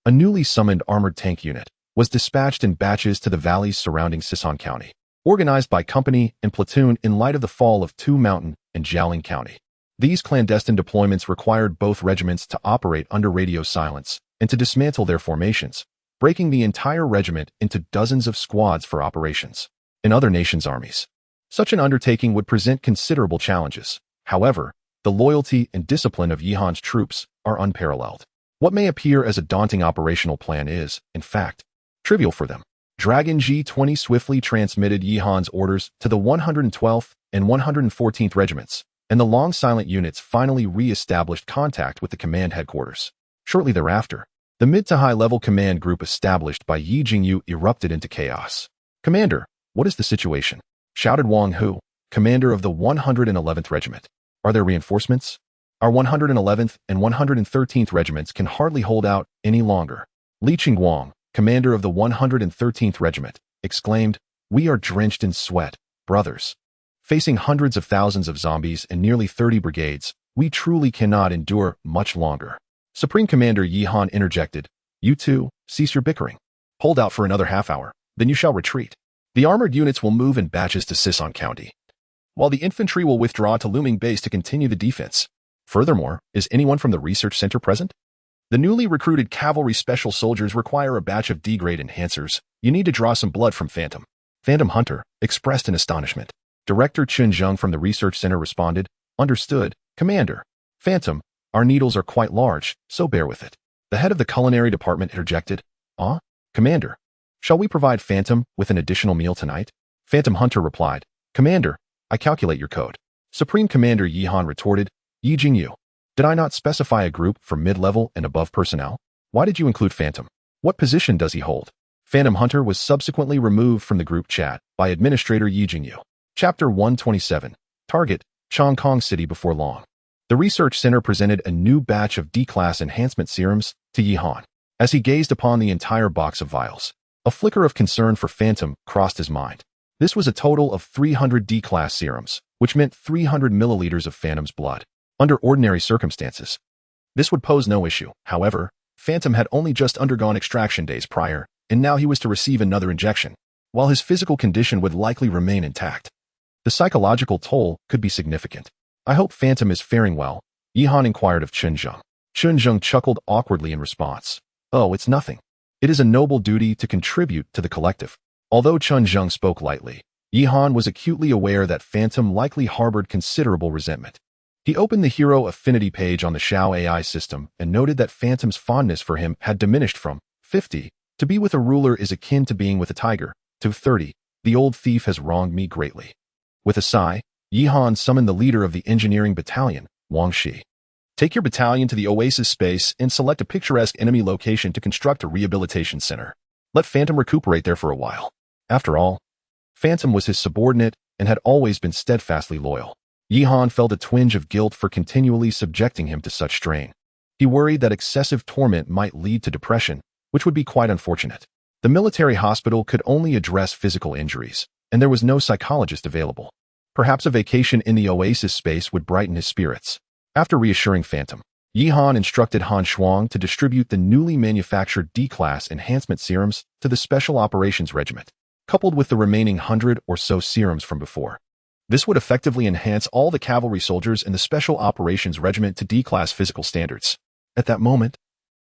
a newly summoned armored tank unit, was dispatched in batches to the valleys surrounding Sisan County, organized by company and platoon in light of the fall of Tu Mountain and Jialing County. These clandestine deployments required both regiments to operate under radio silence and to dismantle their formations, breaking the entire regiment into dozens of squads for operations. In other nations' armies, such an undertaking would present considerable challenges. However, the loyalty and discipline of Yi Han's troops are unparalleled. What may appear as a daunting operational plan is, in fact, trivial for them. Dragon G-20 swiftly transmitted Yi Han's orders to the 112th and 114th Regiments, and the long-silent units finally re-established contact with the command headquarters. Shortly thereafter, the mid-to-high-level command group established by Yi Jingyu erupted into chaos. "Commander, what is the situation?" shouted Wang Hu, commander of the 111th Regiment. "Are there reinforcements? Our 111th and 113th Regiments can hardly hold out any longer." Li Qingwang, commander of the 113th Regiment, exclaimed, "We are drenched in sweat, brothers. Facing hundreds of thousands of zombies and nearly 30 brigades, we truly cannot endure much longer." Supreme Commander Yi Han interjected, "You two, cease your bickering. Hold out for another half hour, then you shall retreat." The armored units will move in batches to Sison County, while the infantry will withdraw to Looming Base to continue the defense. Furthermore, is anyone from the research center present? The newly recruited cavalry special soldiers require a batch of D-grade enhancers. You need to draw some blood from Phantom. Phantom Hunter expressed in astonishment. Director Chun Zheng from the research center responded, "Understood, Commander. Phantom, our needles are quite large, so bear with it." The head of the culinary department interjected, Commander, shall we provide Phantom with an additional meal tonight?" Phantom Hunter replied, "Commander, I calculate your code." Supreme Commander Yihan retorted, "Yi Jingyu, did I not specify a group for mid-level and above personnel? Why did you include Phantom? What position does he hold?" Phantom Hunter was subsequently removed from the group chat by Administrator Yi Jingyu. Chapter 127. Target, Chongqing City before long. The research center presented a new batch of D-class enhancement serums to Yihan. As he gazed upon the entire box of vials, a flicker of concern for Phantom crossed his mind. This was a total of 300 D-class serums, which meant 300 milliliters of Phantom's blood. Under ordinary circumstances, this would pose no issue. However, Phantom had only just undergone extraction days prior, and now he was to receive another injection, while his physical condition would likely remain intact. The psychological toll could be significant. "I hope Phantom is faring well," Yihan inquired of Chun Zheng. Chun Zheng chuckled awkwardly in response. "Oh, it's nothing. It is a noble duty to contribute to the collective." Although Chun Zheng spoke lightly, Yihan was acutely aware that Phantom likely harbored considerable resentment. He opened the Hero Affinity page on the Xiao AI system and noted that Phantom's fondness for him had diminished from 50, "To be with a ruler is akin to being with a tiger," to 30, "The old thief has wronged me greatly." With a sigh, Yihan summoned the leader of the engineering battalion, Wang Shi. "Take your battalion to the Oasis space and select a picturesque enemy location to construct a rehabilitation center. Let Phantom recuperate there for a while." After all, Phantom was his subordinate and had always been steadfastly loyal. Yihan felt a twinge of guilt for continually subjecting him to such strain. He worried that excessive torment might lead to depression, which would be quite unfortunate. The military hospital could only address physical injuries, and there was no psychologist available. Perhaps a vacation in the Oasis space would brighten his spirits. After reassuring Phantom, Yihan instructed Han Shuang to distribute the newly manufactured D-class enhancement serums to the Special Operations Regiment, coupled with the remaining 100 or so serums from before. This would effectively enhance all the cavalry soldiers in the Special Operations Regiment to D-class physical standards. At that moment,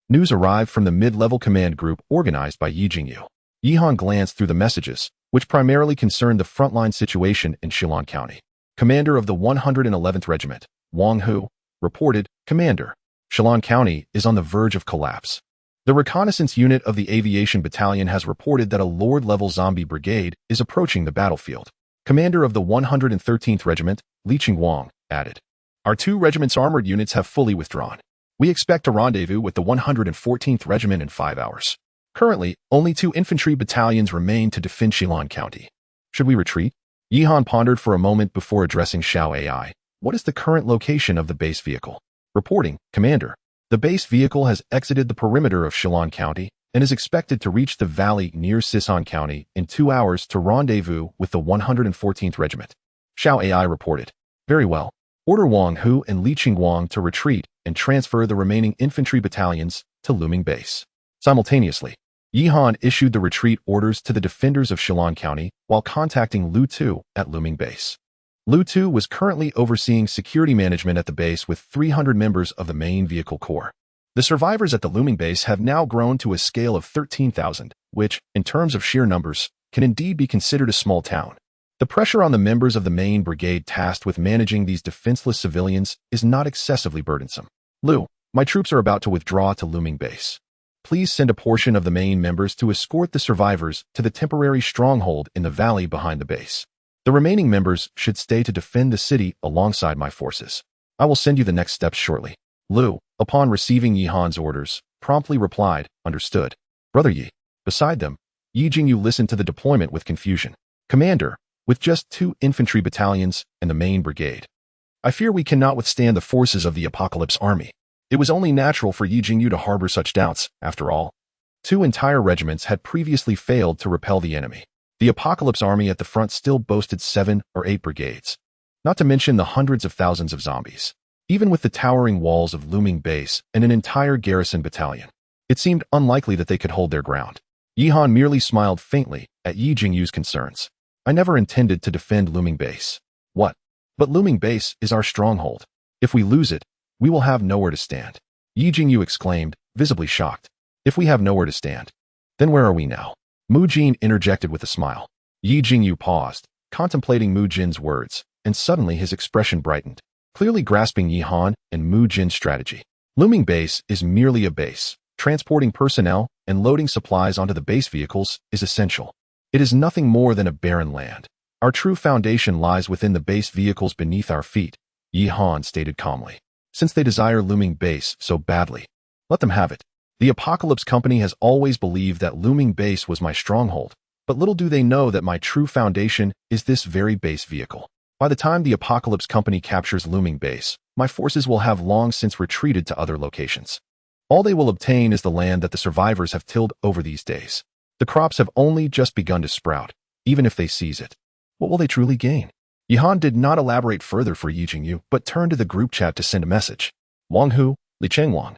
news arrived from the mid-level command group organized by Yi Jingyu. Yihan glanced through the messages, which primarily concerned the frontline situation in Shilin County. Commander of the 111th Regiment, Wang Hu, reported, "Commander, Shilin County is on the verge of collapse. The reconnaissance unit of the Aviation Battalion has reported that a Lord-level zombie brigade is approaching the battlefield." Commander of the 113th Regiment, Li Qingguang, added, "Our 2 regiments' armored units have fully withdrawn. We expect to rendezvous with the 114th Regiment in 5 hours. Currently, only 2 infantry battalions remain to defend Shilin County. Should we retreat?" Yihan pondered for a moment before addressing Xiao AI. "What is the current location of the base vehicle?" Reporting, "Commander, the base vehicle has exited the perimeter of Shilin County and is expected to reach the valley near Sison County in 2 hours to rendezvous with the 114th Regiment." Xiao AI reported, "Very well. Order Wang Hu and Li Qingguang to retreat and transfer the remaining infantry battalions to Looming Base." Simultaneously, Yihan issued the retreat orders to the defenders of Shilin County while contacting Lu Tu at Looming Base. Lu Tu was currently overseeing security management at the base with 300 members of the main vehicle corps. The survivors at the Looming Base have now grown to a scale of 13,000, which, in terms of sheer numbers, can indeed be considered a small town. The pressure on the members of the main brigade tasked with managing these defenseless civilians is not excessively burdensome. "Lu, my troops are about to withdraw to Looming Base. Please send a portion of the main members to escort the survivors to the temporary stronghold in the valley behind the base. The remaining members should stay to defend the city alongside my forces. I will send you the next steps shortly." Lu, upon receiving Yihan's orders, promptly replied, "Understood. Brother Yi." Beside them, Yi Jingyu listened to the deployment with confusion. "Commander, with just 2 infantry battalions and the main brigade, I fear we cannot withstand the forces of the Apocalypse Army." It was only natural for Yi Jingyu to harbor such doubts, after all. 2 entire regiments had previously failed to repel the enemy. The Apocalypse Army at the front still boasted 7 or 8 brigades, not to mention the hundreds of thousands of zombies. Even with the towering walls of Looming Base and an entire garrison battalion, it seemed unlikely that they could hold their ground. Yihan merely smiled faintly at Yi Jingyu's concerns. I never intended to defend Looming Base. What? But Looming Base is our stronghold. If we lose it, we will have nowhere to stand. Yi Jingyu exclaimed, visibly shocked. If we have nowhere to stand, then where are we now? Mu Jin interjected with a smile. Yi Jingyu paused, contemplating Mu Jin's words, and suddenly his expression brightened, clearly grasping Yihan and Mu Jin's strategy. Looming Base is merely a base. Transporting personnel and loading supplies onto the base vehicles is essential. It is nothing more than a barren land. Our true foundation lies within the base vehicles beneath our feet, Yihan stated calmly. Since they desire Looming Base so badly, let them have it. The Apocalypse Company has always believed that Looming Base was my stronghold, but little do they know that my true foundation is this very base vehicle. By the time the Apocalypse Company captures Looming Base, my forces will have long since retreated to other locations. All they will obtain is the land that the survivors have tilled over these days. The crops have only just begun to sprout, even if they seize it. What will they truly gain? Yihan did not elaborate further for Yi Jingyu, but turned to the group chat to send a message. Wang Hu, Li Chengwang.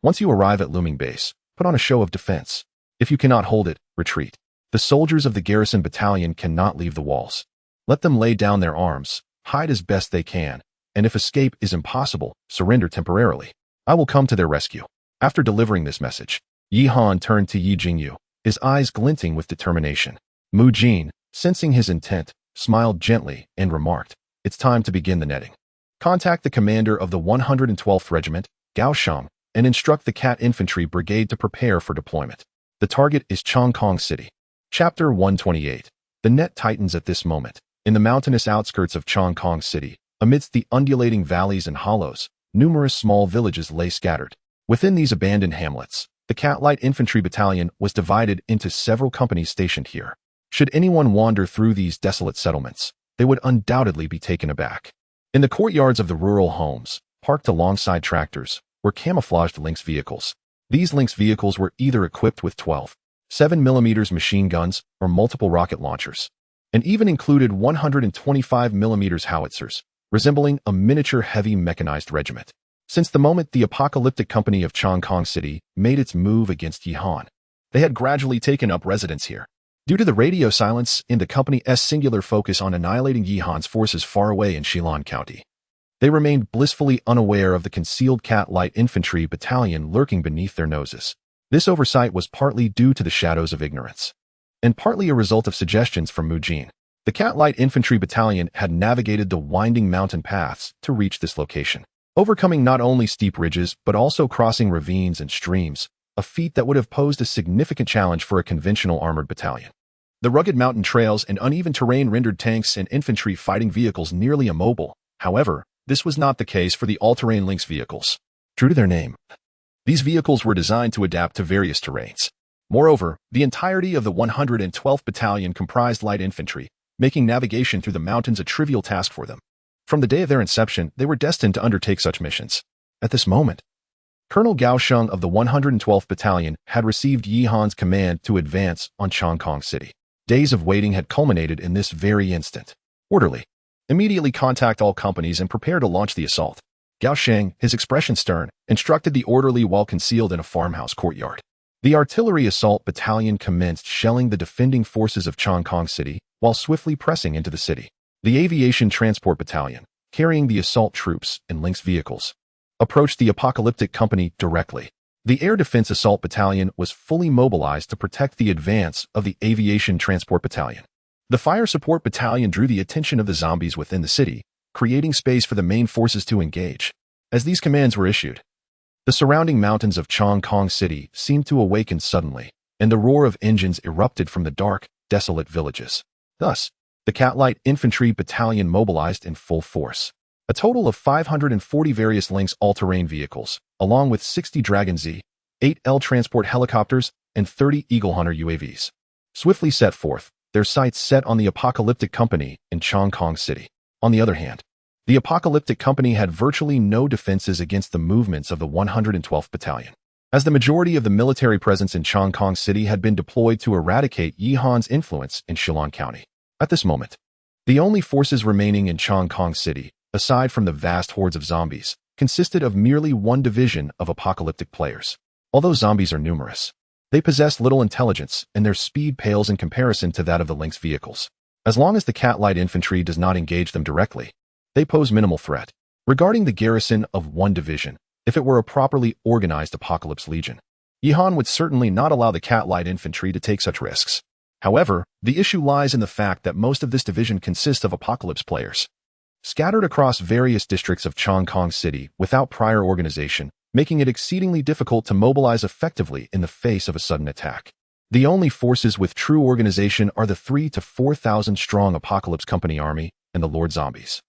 Once you arrive at Looming Base, put on a show of defense. If you cannot hold it, retreat. The soldiers of the garrison battalion cannot leave the walls. Let them lay down their arms, hide as best they can, and if escape is impossible, surrender temporarily. I will come to their rescue. After delivering this message, Yihan turned to Yi Jingyu, his eyes glinting with determination. Mu Jin, sensing his intent, smiled gently and remarked, it's time to begin the netting. Contact the commander of the 112th Regiment, Gao Sheng, and instruct the Cat Infantry Brigade to prepare for deployment. The target is Chongkong City. Chapter 128. The net tightens at this moment. In the mountainous outskirts of Chongkong City, amidst the undulating valleys and hollows, numerous small villages lay scattered. Within these abandoned hamlets, the Cat Light Infantry Battalion was divided into several companies stationed here. Should anyone wander through these desolate settlements, they would undoubtedly be taken aback. In the courtyards of the rural homes, parked alongside tractors, were camouflaged Lynx vehicles. These Lynx vehicles were either equipped with 12 7mm machine guns or multiple rocket launchers, and even included 125mm howitzers, resembling a miniature heavy mechanized regiment. Since the moment the Apocalyptic Company of Chongkong City made its move against Yihan, they had gradually taken up residence here. Due to the radio silence in the company's singular focus on annihilating Yihan's forces far away in Shilan County, they remained blissfully unaware of the concealed Cat Light Infantry Battalion lurking beneath their noses. This oversight was partly due to the shadows of ignorance, and partly a result of suggestions from Mu Jin. The Cat Light Infantry Battalion had navigated the winding mountain paths to reach this location, overcoming not only steep ridges but also crossing ravines and streams, a feat that would have posed a significant challenge for a conventional armored battalion. The rugged mountain trails and uneven terrain rendered tanks and infantry fighting vehicles nearly immobile. However, this was not the case for the all-terrain Lynx vehicles. True to their name, these vehicles were designed to adapt to various terrains. Moreover, the entirety of the 112th Battalion comprised light infantry, making navigation through the mountains a trivial task for them. From the day of their inception, they were destined to undertake such missions. At this moment, Colonel Gao Sheng of the 112th Battalion had received Yihan's command to advance on Chongkong City. Days of waiting had culminated in this very instant. Orderly, immediately contact all companies and prepare to launch the assault. Gao Sheng, his expression stern, instructed the orderly while concealed in a farmhouse courtyard. The Artillery Assault Battalion commenced shelling the defending forces of Chongkong City while swiftly pressing into the city. The Aviation Transport Battalion, carrying the assault troops and Lynx vehicles, approached the Apocalyptic Company directly. The Air Defense Assault Battalion was fully mobilized to protect the advance of the Aviation Transport Battalion. The Fire Support Battalion drew the attention of the zombies within the city, creating space for the main forces to engage. As these commands were issued, the surrounding mountains of Chongkong City seemed to awaken suddenly, and the roar of engines erupted from the dark, desolate villages. Thus, the Cat Light Infantry Battalion mobilized in full force. A total of 540 various Lynx all-terrain vehicles, along with 60 Dragon Z, 8 L transport helicopters, and 30 Eagle Hunter UAVs, swiftly set forth, their sights set on the Apocalyptic Company in Chongkong City. On the other hand, the Apocalyptic Company had virtually no defenses against the movements of the 112th Battalion, as the majority of the military presence in Chongkong City had been deployed to eradicate Yihan's influence in Shilan County. At this moment, the only forces remaining in Chongkong City, aside from the vast hordes of zombies, consisted of merely one division of apocalyptic players. Although zombies are numerous, They possessed little intelligence, and their speed pales in comparison to that of the Lynx vehicles. As long as the Cat Light Infantry does not engage them directly, they pose minimal threat. Regarding the garrison of one division, if it were a properly organized Apocalypse Legion, Yihan would certainly not allow the Cat Light Infantry to take such risks. However, the issue lies in the fact that most of this division consists of Apocalypse players, scattered across various districts of Kong City without prior organization, making it exceedingly difficult to mobilize effectively in the face of a sudden attack. The only forces with true organization are the 3,000 to 4,000 strong Apocalypse Company army and the Lord Zombies.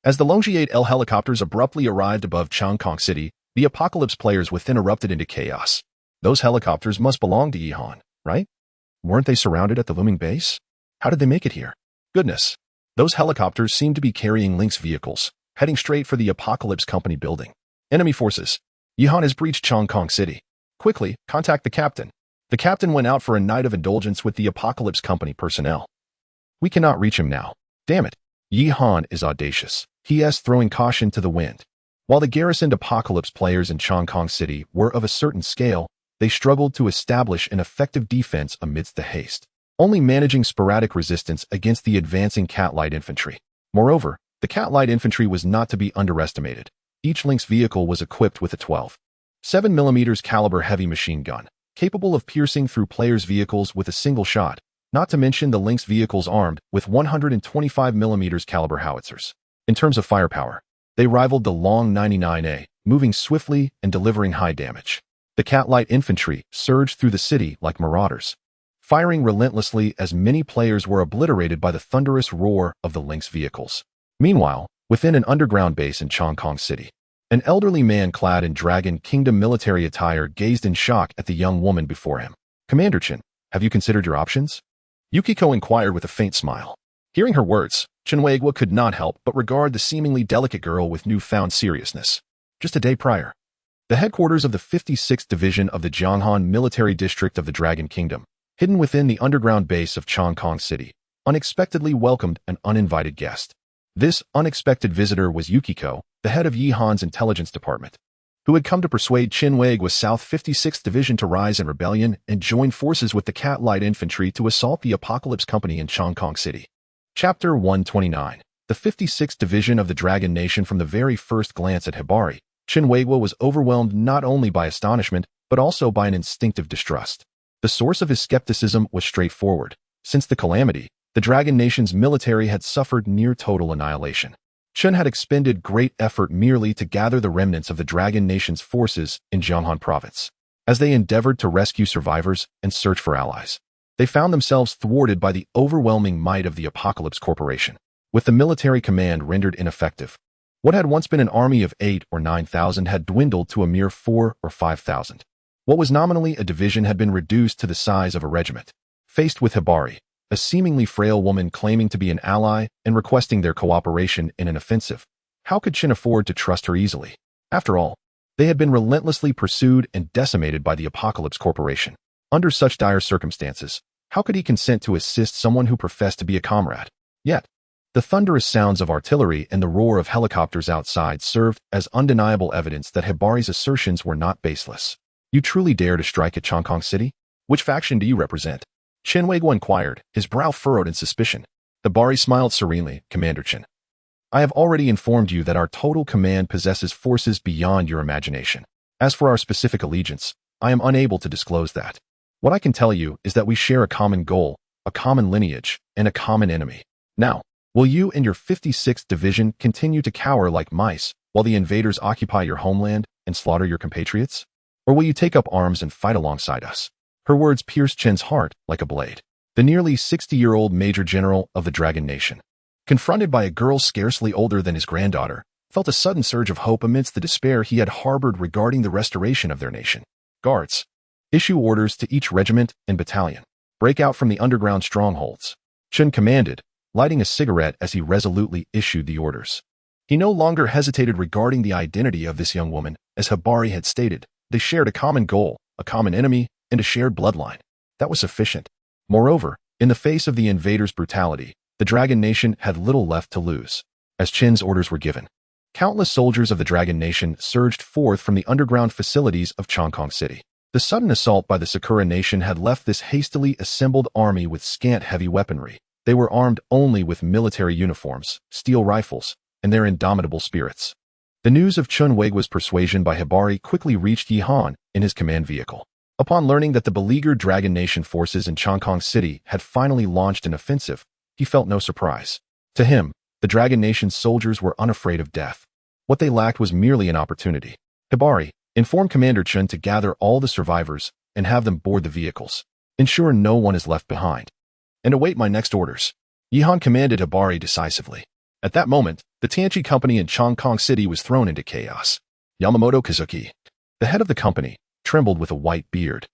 As the Longiate L helicopters abruptly arrived above Kong City, the Apocalypse players within erupted into chaos. Those helicopters must belong to Yihan, right? Weren't they surrounded at the looming base? How did they make it here? Goodness. Those helicopters seemed to be carrying Lynx vehicles, heading straight for the Apocalypse Company building. Enemy forces. Yihan has breached Kong City. Quickly, contact the captain. The captain went out for a night of indulgence with the Apocalypse Company personnel. We cannot reach him now. Damn it. Yihan is audacious. He is throwing caution to the wind. While the garrisoned Apocalypse players in Kong City were of a certain scale, they struggled to establish an effective defense amidst the haste, only managing sporadic resistance against the advancing Cat Light Infantry. Moreover, the Cat Light Infantry was not to be underestimated. Each Lynx vehicle was equipped with a 12.7mm caliber heavy machine gun, capable of piercing through players' vehicles with a single shot, not to mention the Lynx vehicles armed with 125mm caliber howitzers. In terms of firepower, they rivaled the Long 99A, moving swiftly and delivering high damage. The Cat Light Infantry surged through the city like marauders, firing relentlessly as many players were obliterated by the thunderous roar of the Lynx vehicles. Meanwhile, within an underground base in Kong City, an elderly man clad in Dragon Kingdom military attire gazed in shock at the young woman before him. Commander Chen, have you considered your options? Yukiko inquired with a faint smile. Hearing her words, Chenhuegua could not help but regard the seemingly delicate girl with newfound seriousness. Just a day prior, the headquarters of the 56th Division of the Jianghan Military District of the Dragon Kingdom, hidden within the underground base of Kong City, unexpectedly welcomed an uninvited guest. This unexpected visitor was Yukiko, the head of Yihan's intelligence department, who had come to persuade Chenhuegua's South 56th Division to rise in rebellion and join forces with the Cat Light Infantry to assault the Apocalypse Company in Kong City. Chapter 129. The 56th Division of the Dragon Nation. From the very first glance at Hibari, Chenhuegua was overwhelmed not only by astonishment, but also by an instinctive distrust. The source of his skepticism was straightforward. Since the calamity, the Dragon Nation's military had suffered near total annihilation. Chen had expended great effort merely to gather the remnants of the Dragon Nation's forces in Jianghan Province. As they endeavored to rescue survivors and search for allies, they found themselves thwarted by the overwhelming might of the Apocalypse Corporation, with the military command rendered ineffective. What had once been an army of 8,000 or 9,000 had dwindled to a mere 4,000 or 5,000. What was nominally a division had been reduced to the size of a regiment. Faced with Hibari, a seemingly frail woman claiming to be an ally and requesting their cooperation in an offensive, how could Chen afford to trust her easily? After all, they had been relentlessly pursued and decimated by the Apocalypse Corporation. Under such dire circumstances, how could he consent to assist someone who professed to be a comrade? Yet, the thunderous sounds of artillery and the roar of helicopters outside served as undeniable evidence that Hibari's assertions were not baseless. You truly dare to strike at Kong City? Which faction do you represent? Chenhuegua inquired, his brow furrowed in suspicion. Hibari smiled serenely. Commander Chen, I have already informed you that our total command possesses forces beyond your imagination. As for our specific allegiance, I am unable to disclose that. What I can tell you is that we share a common goal, a common lineage, and a common enemy. Now, will you and your 56th Division continue to cower like mice while the invaders occupy your homeland and slaughter your compatriots? Or will you take up arms and fight alongside us? Her words pierced Chen's heart like a blade. The nearly 60-year-old Major General of the Dragon Nation, confronted by a girl scarcely older than his granddaughter, felt a sudden surge of hope amidst the despair he had harbored regarding the restoration of their nation. Guards, issue orders to each regiment and battalion. Break out from the underground strongholds. Chen commanded, lighting a cigarette as he resolutely issued the orders. He no longer hesitated regarding the identity of this young woman. As Hibari had stated, they shared a common goal, a common enemy, and a shared bloodline. That was sufficient. Moreover, in the face of the invaders' brutality, the Dragon Nation had little left to lose. As Chen's orders were given, countless soldiers of the Dragon Nation surged forth from the underground facilities of Kong City. The The sudden assault by the Sakura nation had left this hastily assembled army with scant heavy weaponry. They were armed only with military uniforms, steel rifles, and their indomitable spirits. The news of Chun Weigua's persuasion by Hibari quickly reached Yi Han in his command vehicle. Upon learning that the beleaguered Dragon Nation forces in Chongqing City had finally launched an offensive, he felt no surprise. To him, the Dragon Nation's soldiers were unafraid of death. What they lacked was merely an opportunity. Hibari informed Commander Chun to gather all the survivors and have them board the vehicles. Ensure no one is left behind. And await my next orders. Yi Han commanded Hibari decisively. At that moment, the Tianchi company in Chongqing City was thrown into chaos. Yamamoto Kazuki, the head of the company, trembled with a white beard.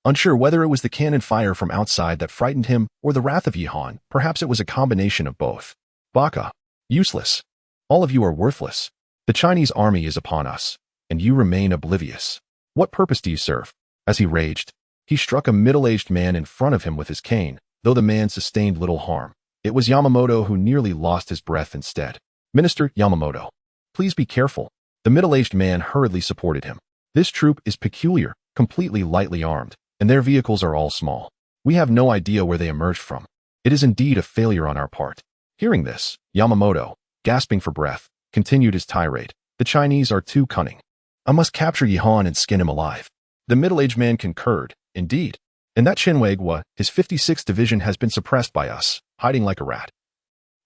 Unsure whether it was the cannon fire from outside that frightened him or the wrath of Yi Han, perhaps it was a combination of both. Baka. Useless. All of you are worthless. The Chinese army is upon us, and you remain oblivious. What purpose do you serve? As he raged, he struck a middle-aged man in front of him with his cane, though the man sustained little harm. It was Yamamoto who nearly lost his breath instead. Minister Yamamoto, please be careful. The middle-aged man hurriedly supported him. This troop is peculiar, completely lightly armed, and their vehicles are all small. We have no idea where they emerged from. It is indeed a failure on our part. Hearing this, Yamamoto, gasping for breath, continued his tirade. The Chinese are too cunning. I must capture Yi Han and skin him alive. The middle-aged man concurred. Indeed. And that Chun Weigua, his 56th division has been suppressed by us, hiding like a rat.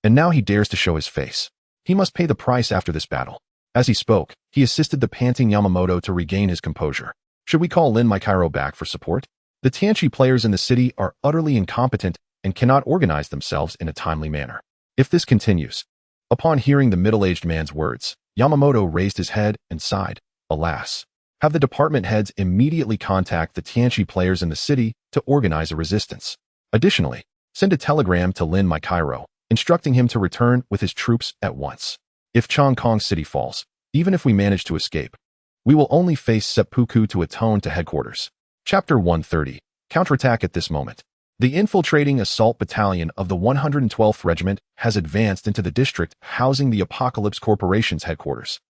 And now he dares to show his face. He must pay the price after this battle. As he spoke, he assisted the panting Yamamoto to regain his composure. Should we call Lin Maikairo back for support? The Tianchi players in the city are utterly incompetent and cannot organize themselves in a timely manner. If this continues. Upon hearing the middle-aged man's words, Yamamoto raised his head and sighed. Alas. Have the department heads immediately contact the Tianchi players in the city to organize a resistance. Additionally, send a telegram to Lin Maikairo, instructing him to return with his troops at once. If Chongqing City falls, even if we manage to escape, we will only face seppuku to atone to headquarters. Chapter 130. Counterattack. At this moment, the infiltrating assault battalion of the 112th Regiment has advanced into the district housing the Apocalypse Corporation's headquarters.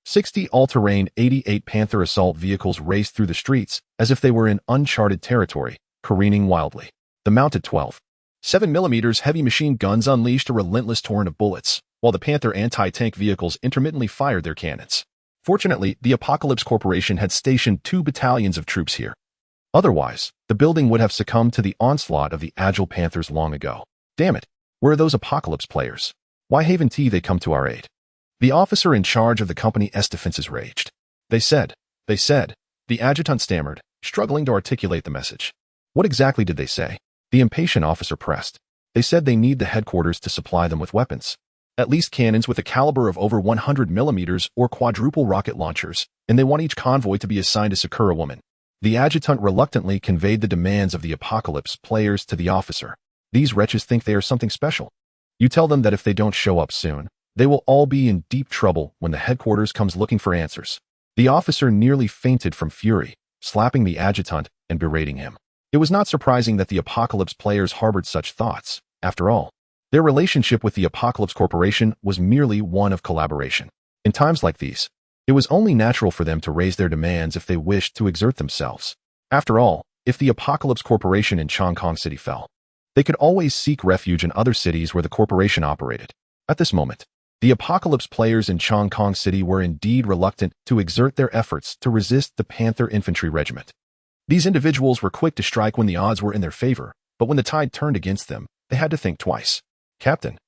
60 all-terrain 88 Panther assault vehicles raced through the streets as if they were in uncharted territory, careening wildly. The mounted 12. 7mm heavy machine guns unleashed a relentless torrent of bullets, while the Panther anti-tank vehicles intermittently fired their cannons. Fortunately, the Apocalypse Corporation had stationed 2 battalions of troops here. Otherwise, the building would have succumbed to the onslaught of the agile Panthers long ago. Damn it, where are those Apocalypse players? Why haven't they come to our aid? The officer in charge of the company's defenses raged. They said, the adjutant stammered, struggling to articulate the message. What exactly did they say? The impatient officer pressed. They said they need the headquarters to supply them with weapons. At least cannons with a caliber of over 100mm or quadruple rocket launchers, and they want each convoy to be assigned a Sakura woman. The adjutant reluctantly conveyed the demands of the Apocalypse players to the officer. These wretches think they are something special. You tell them that if they don't show up soon, they will all be in deep trouble when the headquarters comes looking for answers. The officer nearly fainted from fury, slapping the adjutant and berating him. It was not surprising that the Apocalypse players harbored such thoughts. After all, their relationship with the Apocalypse Corporation was merely one of collaboration. In times like these, it was only natural for them to raise their demands if they wished to exert themselves. After all, if the Apocalypse Corporation in Chongqing City fell, they could always seek refuge in other cities where the corporation operated. At this moment, the Apocalypse players in Chongqing City were indeed reluctant to exert their efforts to resist the Panther Infantry Regiment. These individuals were quick to strike when the odds were in their favor, but when the tide turned against them, they had to think twice. Captain,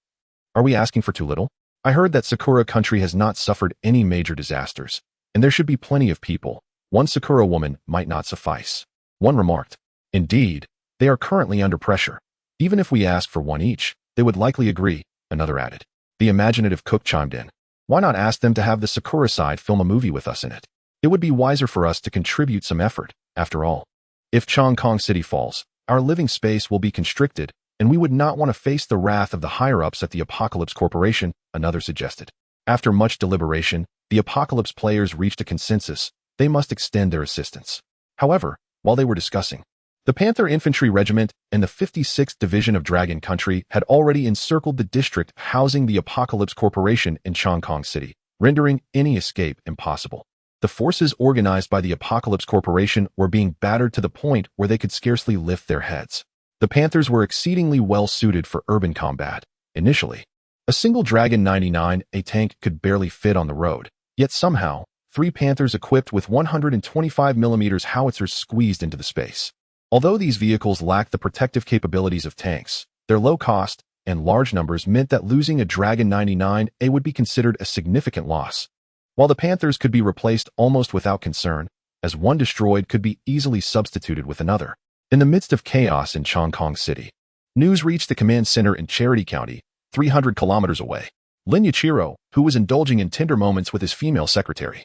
are we asking for too little? I heard that Sakura country has not suffered any major disasters, and there should be plenty of people. One Sakura woman might not suffice. One remarked. Indeed, they are currently under pressure. Even if we ask for one each, they would likely agree, another added. The imaginative cook chimed in. Why not ask them to have the Sakura side film a movie with us in it? It would be wiser for us to contribute some effort, after all. If Chongqing City falls, our living space will be constricted, and we would not want to face the wrath of the higher-ups at the Apocalypse Corporation, another suggested. After much deliberation, the Apocalypse players reached a consensus. They must extend their assistance. However, while they were discussing, the Panther Infantry Regiment and the 56th Division of Dragon Country had already encircled the district housing the Apocalypse Corporation in Chongqing City, rendering any escape impossible. The forces organized by the Apocalypse Corporation were being battered to the point where they could scarcely lift their heads. The Panthers were exceedingly well suited for urban combat. Initially, a single Dragon 99, a tank, could barely fit on the road. Yet somehow, 3 Panthers equipped with 125mm howitzers squeezed into the space. Although these vehicles lacked the protective capabilities of tanks, their low cost and large numbers meant that losing a Dragon 99A would be considered a significant loss. While the Panthers could be replaced almost without concern, as one destroyed could be easily substituted with another. In the midst of chaos in Chongqing City, news reached the command center in Charity County, 300 kilometers away. Lin Yuichiro, who was indulging in tender moments with his female secretary,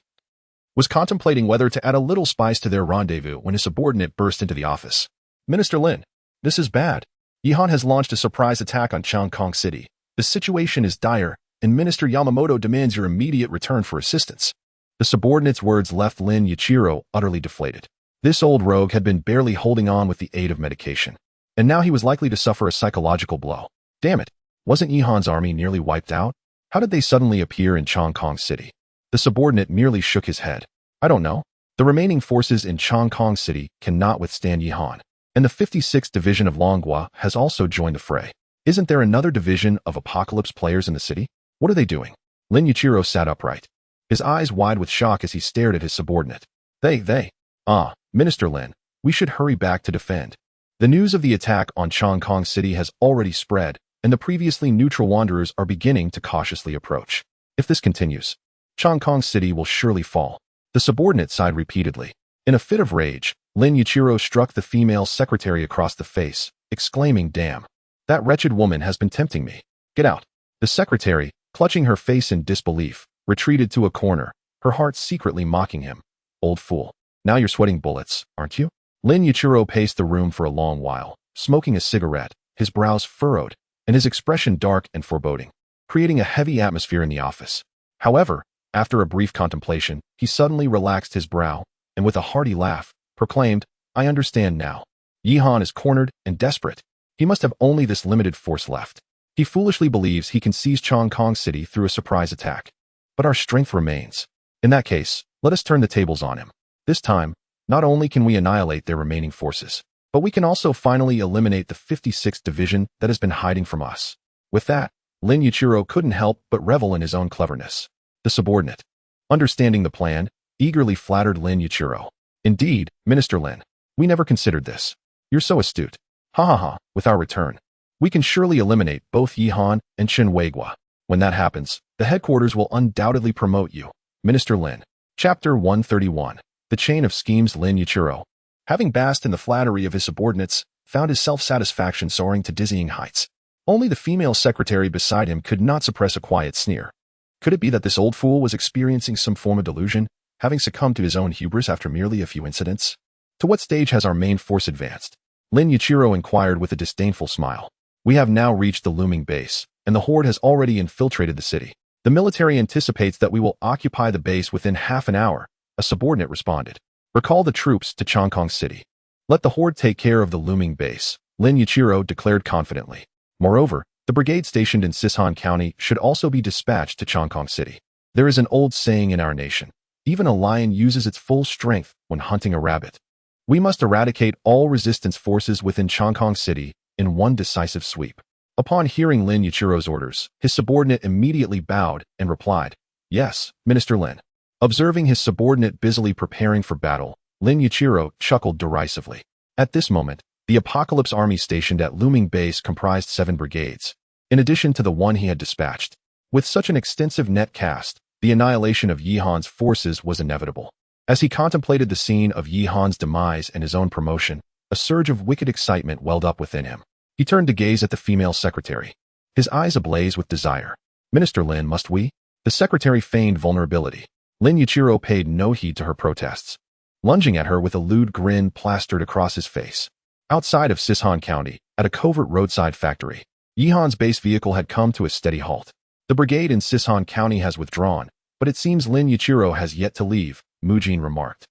was contemplating whether to add a little spice to their rendezvous when his subordinate burst into the office. "Minister Lin, this is bad. Yihan has launched a surprise attack on Chongqing City. The situation is dire, and Minister Yamamoto demands your immediate return for assistance." The subordinate's words left Lin Yuichiro utterly deflated. This old rogue had been barely holding on with the aid of medication, and now he was likely to suffer a psychological blow. Damn it, wasn't Yihan's army nearly wiped out? How did they suddenly appear in Chongqing City? The subordinate merely shook his head. "I don't know. The remaining forces in Chongqing City cannot withstand Yihan, and the 56th Division of Longhua has also joined the fray. Isn't there another division of Apocalypse players in the city? What are they doing?" Lin Yuichiro sat upright, his eyes wide with shock as he stared at his subordinate. Minister Lin, we should hurry back to defend. The news of the attack on Chongqing City has already spread, and the previously neutral wanderers are beginning to cautiously approach. If this continues, Chongqing City will surely fall. The subordinate sighed repeatedly. In a fit of rage, Lin Yuichiro struck the female secretary across the face, exclaiming, "Damn! That wretched woman has been tempting me. Get out." The secretary, clutching her face in disbelief, retreated to a corner, her heart secretly mocking him. "Old fool. Now you're sweating bullets, aren't you?" Lin Yuichiro paced the room for a long while, smoking a cigarette, his brows furrowed, and his expression dark and foreboding, creating a heavy atmosphere in the office. However, after a brief contemplation, he suddenly relaxed his brow, and with a hearty laugh, proclaimed, "I understand now. Yihan is cornered and desperate. He must have only this limited force left. He foolishly believes he can seize Chongqing City through a surprise attack. But our strength remains. In that case, let us turn the tables on him. This time, not only can we annihilate their remaining forces, but we can also finally eliminate the 56th Division that has been hiding from us." With that, Lin Yuichiro couldn't help but revel in his own cleverness. The subordinate, understanding the plan, eagerly flattered Lin Yuichiro. "Indeed, Minister Lin, we never considered this. You're so astute. Ha ha ha, with our return, we can surely eliminate both Yihan and Qinhuigua. When that happens, the headquarters will undoubtedly promote you, Minister Lin." Chapter 131. The Chain of Schemes. Lin Yuichiro, having basked in the flattery of his subordinates, found his self-satisfaction soaring to dizzying heights. Only the female secretary beside him could not suppress a quiet sneer. Could it be that this old fool was experiencing some form of delusion, having succumbed to his own hubris after merely a few incidents? "To what stage has our main force advanced?" Lin Yuichiro inquired with a disdainful smile. "We have now reached the looming base, and the horde has already infiltrated the city. The military anticipates that we will occupy the base within half an hour," a subordinate responded. "Recall the troops to Chongqing City. Let the horde take care of the looming base," Lin Yuichiro declared confidently. Moreover, the brigade stationed in Sisan County should also be dispatched to Chongqing City. There is an old saying in our nation: even a lion uses its full strength when hunting a rabbit. We must eradicate all resistance forces within Chongqing City in one decisive sweep. Upon hearing Lin Yuichiro's orders, his subordinate immediately bowed and replied, "Yes, Minister Lin." Observing his subordinate busily preparing for battle, Lin Yuichiro chuckled derisively. At this moment, the Apocalypse army stationed at Looming Base comprised 7 brigades, in addition to the one he had dispatched. With such an extensive net cast, the annihilation of Yihan's forces was inevitable. As he contemplated the scene of Yihan's demise and his own promotion, a surge of wicked excitement welled up within him. He turned to gaze at the female secretary, his eyes ablaze with desire. "Minister Lin, must we?" The secretary feigned vulnerability. Lin Yuichiro paid no heed to her protests, lunging at her with a lewd grin plastered across his face. Outside of Sisan County, at a covert roadside factory, Yihan's base vehicle had come to a steady halt. "The brigade in Sisan County has withdrawn, but it seems Lin Yuichiro has yet to leave," Mujin remarked.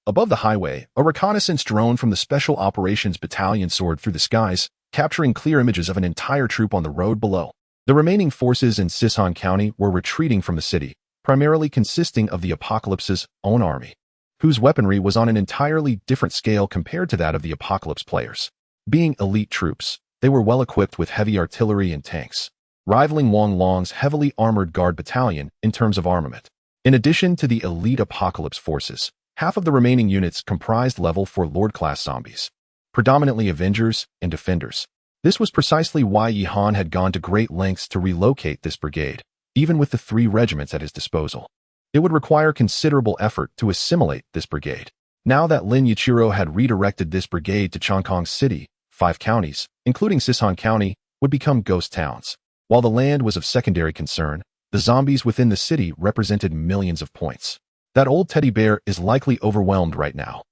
Above the highway, a reconnaissance drone from the Special Operations Battalion soared through the skies, capturing clear images of an entire troop on the road below. The remaining forces in Sisan County were retreating from the city, primarily consisting of the Apocalypse's own army, whose weaponry was on an entirely different scale compared to that of the Apocalypse players. Being elite troops, they were well equipped with heavy artillery and tanks, rivaling Wang Long's heavily armored guard battalion in terms of armament. In addition to the elite Apocalypse forces, half of the remaining units comprised level 4 Lord-class zombies, predominantly Avengers and Defenders. This was precisely why Yi Han had gone to great lengths to relocate this brigade, even with the 3 regiments at his disposal. It would require considerable effort to assimilate this brigade. Now that Lin Yichiro had redirected this brigade to Chongqing City, 5 counties, including Sisan County, would become ghost towns. While the land was of secondary concern, the zombies within the city represented millions of points. That old teddy bear is likely overwhelmed right now.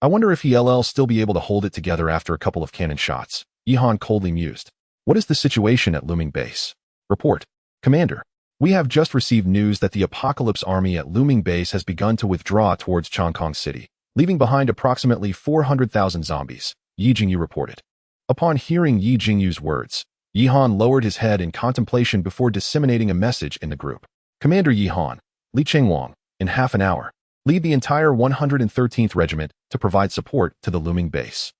I wonder if he'll still be able to hold it together after a couple of cannon shots. Yi Han coldly mused. What is the situation at Looming Base? Report. Commander. We have just received news that the Apocalypse army at Looming Base has begun to withdraw towards Chongqing City, leaving behind approximately 400,000 zombies, Yi Jingyu reported. Upon hearing Yi Jingyu's words, Yi Han lowered his head in contemplation before disseminating a message in the group. Commander Yi Han, Li Chengwang, in half an hour, lead the entire 113th Regiment to provide support to the Looming Base.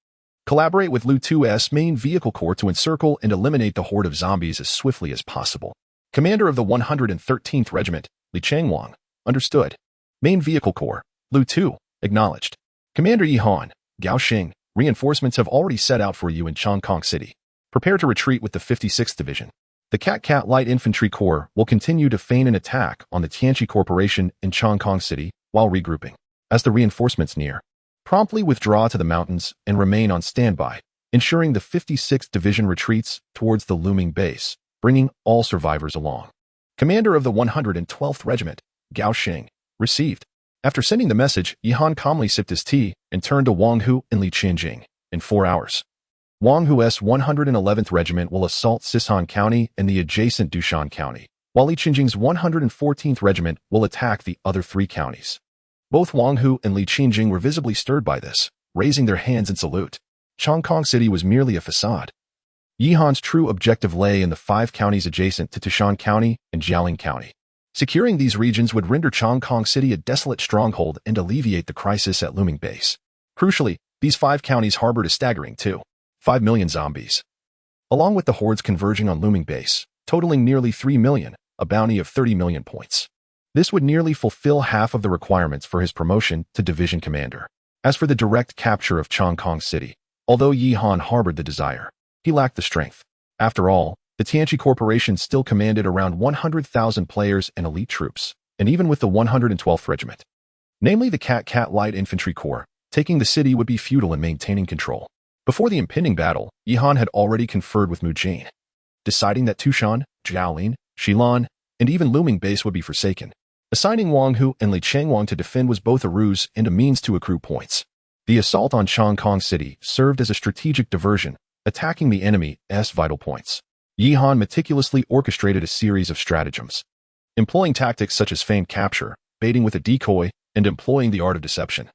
Collaborate with Lu 2's main vehicle corps to encircle and eliminate the horde of zombies as swiftly as possible. Commander of the 113th Regiment, Li Chengwang, understood. Main vehicle corps, Lu 2, acknowledged. Commander Yi Han, Gao Xing, reinforcements have already set out for you in Chongqing City. Prepare to retreat with the 56th Division. The Cat Light Infantry Corps will continue to feign an attack on the Tianqi Corporation in Chongqing City while regrouping. As the reinforcements near, promptly withdraw to the mountains and remain on standby, ensuring the 56th Division retreats towards the Looming Base, bringing all survivors along. Commander of the 112th Regiment, Gao Xing, received. After sending the message, Yi Han calmly sipped his tea and turned to Wang Hu and Li Qianjing. In 4 hours, Wang Hu's 111th Regiment will assault Sisan County and the adjacent Dushan County, while Li Qianjing's 114th Regiment will attack the other 3 counties. Both Wang Hu and Li Qianjing were visibly stirred by this, raising their hands in salute. Chongqing City was merely a facade. Yi Han's true objective lay in the 5 counties adjacent to Tushan County and Jialing County. Securing these regions would render Chongqing City a desolate stronghold and alleviate the crisis at Looming Base. Crucially, these 5 counties harbored a staggering 5 million zombies. Along with the hordes converging on Looming Base, totaling nearly 3 million, a bounty of 30 million points. This would nearly fulfill half of the requirements for his promotion to division commander. As for the direct capture of Chongqing City, although Yi Han harbored the desire, he lacked the strength. After all, the Tianqi Corporation still commanded around 100,000 players and elite troops, and even with the 112th Regiment, namely the Cat Light Infantry Corps, taking the city would be futile in maintaining control. Before the impending battle, Yi Han had already conferred with Mu Jin, deciding that Tushan, Jiaolin, Shilan, and even Looming Base would be forsaken. Assigning Wang Hu and Li Chengwang to defend was both a ruse and a means to accrue points. The assault on Chongqing City served as a strategic diversion, attacking the enemy's vital points. Yi Han meticulously orchestrated a series of stratagems, employing tactics such as feigned capture, baiting with a decoy, and employing the art of deception,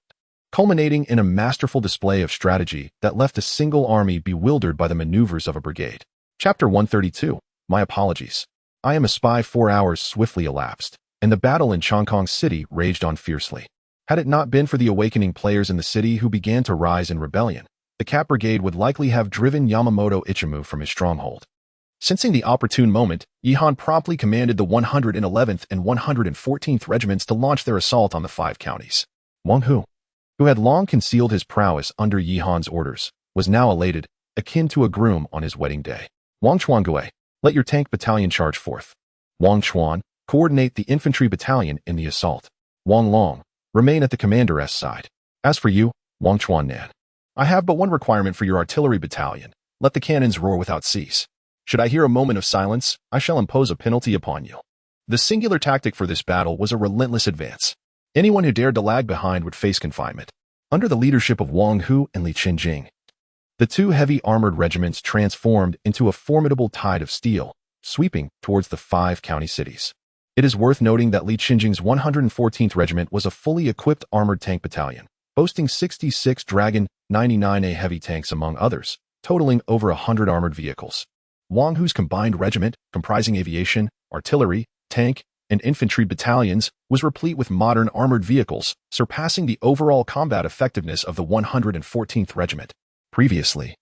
culminating in a masterful display of strategy that left a single army bewildered by the maneuvers of a brigade. Chapter 132. My apologies. I am a spy. 4 hours swiftly elapsed, and the battle in Chongqing City raged on fiercely. Had it not been for the awakening players in the city who began to rise in rebellion, the Cat Brigade would likely have driven Yamamoto Ichimu from his stronghold. Sensing the opportune moment, Yi Han promptly commanded the 111th and 114th Regiments to launch their assault on the 5 counties. Wang Hu, who had long concealed his prowess under Yi Han's orders, was now elated, akin to a groom on his wedding day. Wang Chuangui, let your tank battalion charge forth. Wang Chuan, coordinate the infantry battalion in the assault. Wang Long, remain at the commander's side. As for you, Wang Chuannan, I have but one requirement for your artillery battalion. Let the cannons roar without cease. Should I hear a moment of silence, I shall impose a penalty upon you. The singular tactic for this battle was a relentless advance. Anyone who dared to lag behind would face confinement. Under the leadership of Wang Hu and Li Qianjing, the 2 heavy armored regiments transformed into a formidable tide of steel, sweeping towards the 5 county cities. It is worth noting that Li Qianjing's 114th Regiment was a fully equipped armored tank battalion, boasting 66 Dragon 99A heavy tanks among others, totaling over 100 armored vehicles. Wang Hu's combined regiment, comprising aviation, artillery, tank, and infantry battalions was replete with modern armored vehicles, surpassing the overall combat effectiveness of the 114th Regiment. Previously,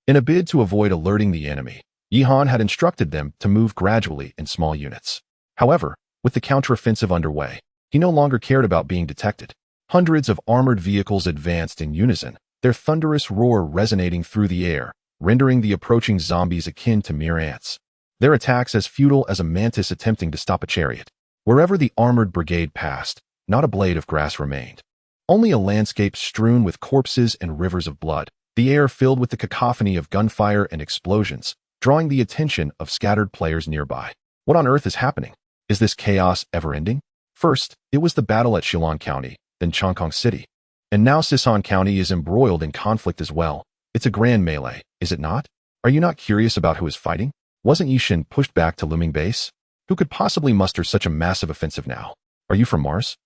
in a bid to avoid alerting the enemy, Yihan had instructed them to move gradually in small units. However, with the counteroffensive underway, he no longer cared about being detected. Hundreds of armored vehicles advanced in unison, their thunderous roar resonating through the air, rendering the approaching zombies akin to mere ants. Their attacks as futile as a mantis attempting to stop a chariot. Wherever the armored brigade passed, not a blade of grass remained. Only a landscape strewn with corpses and rivers of blood, the air filled with the cacophony of gunfire and explosions, drawing the attention of scattered players nearby. What on earth is happening? Is this chaos ever-ending? First, it was the battle at Shillong County, then Chongqing City. And now Sisan County is embroiled in conflict as well. It's a grand melee, is it not? Are you not curious about who is fighting? Wasn't Yishin pushed back to Luming Base? Who could possibly muster such a massive offensive now? Are you from Mars?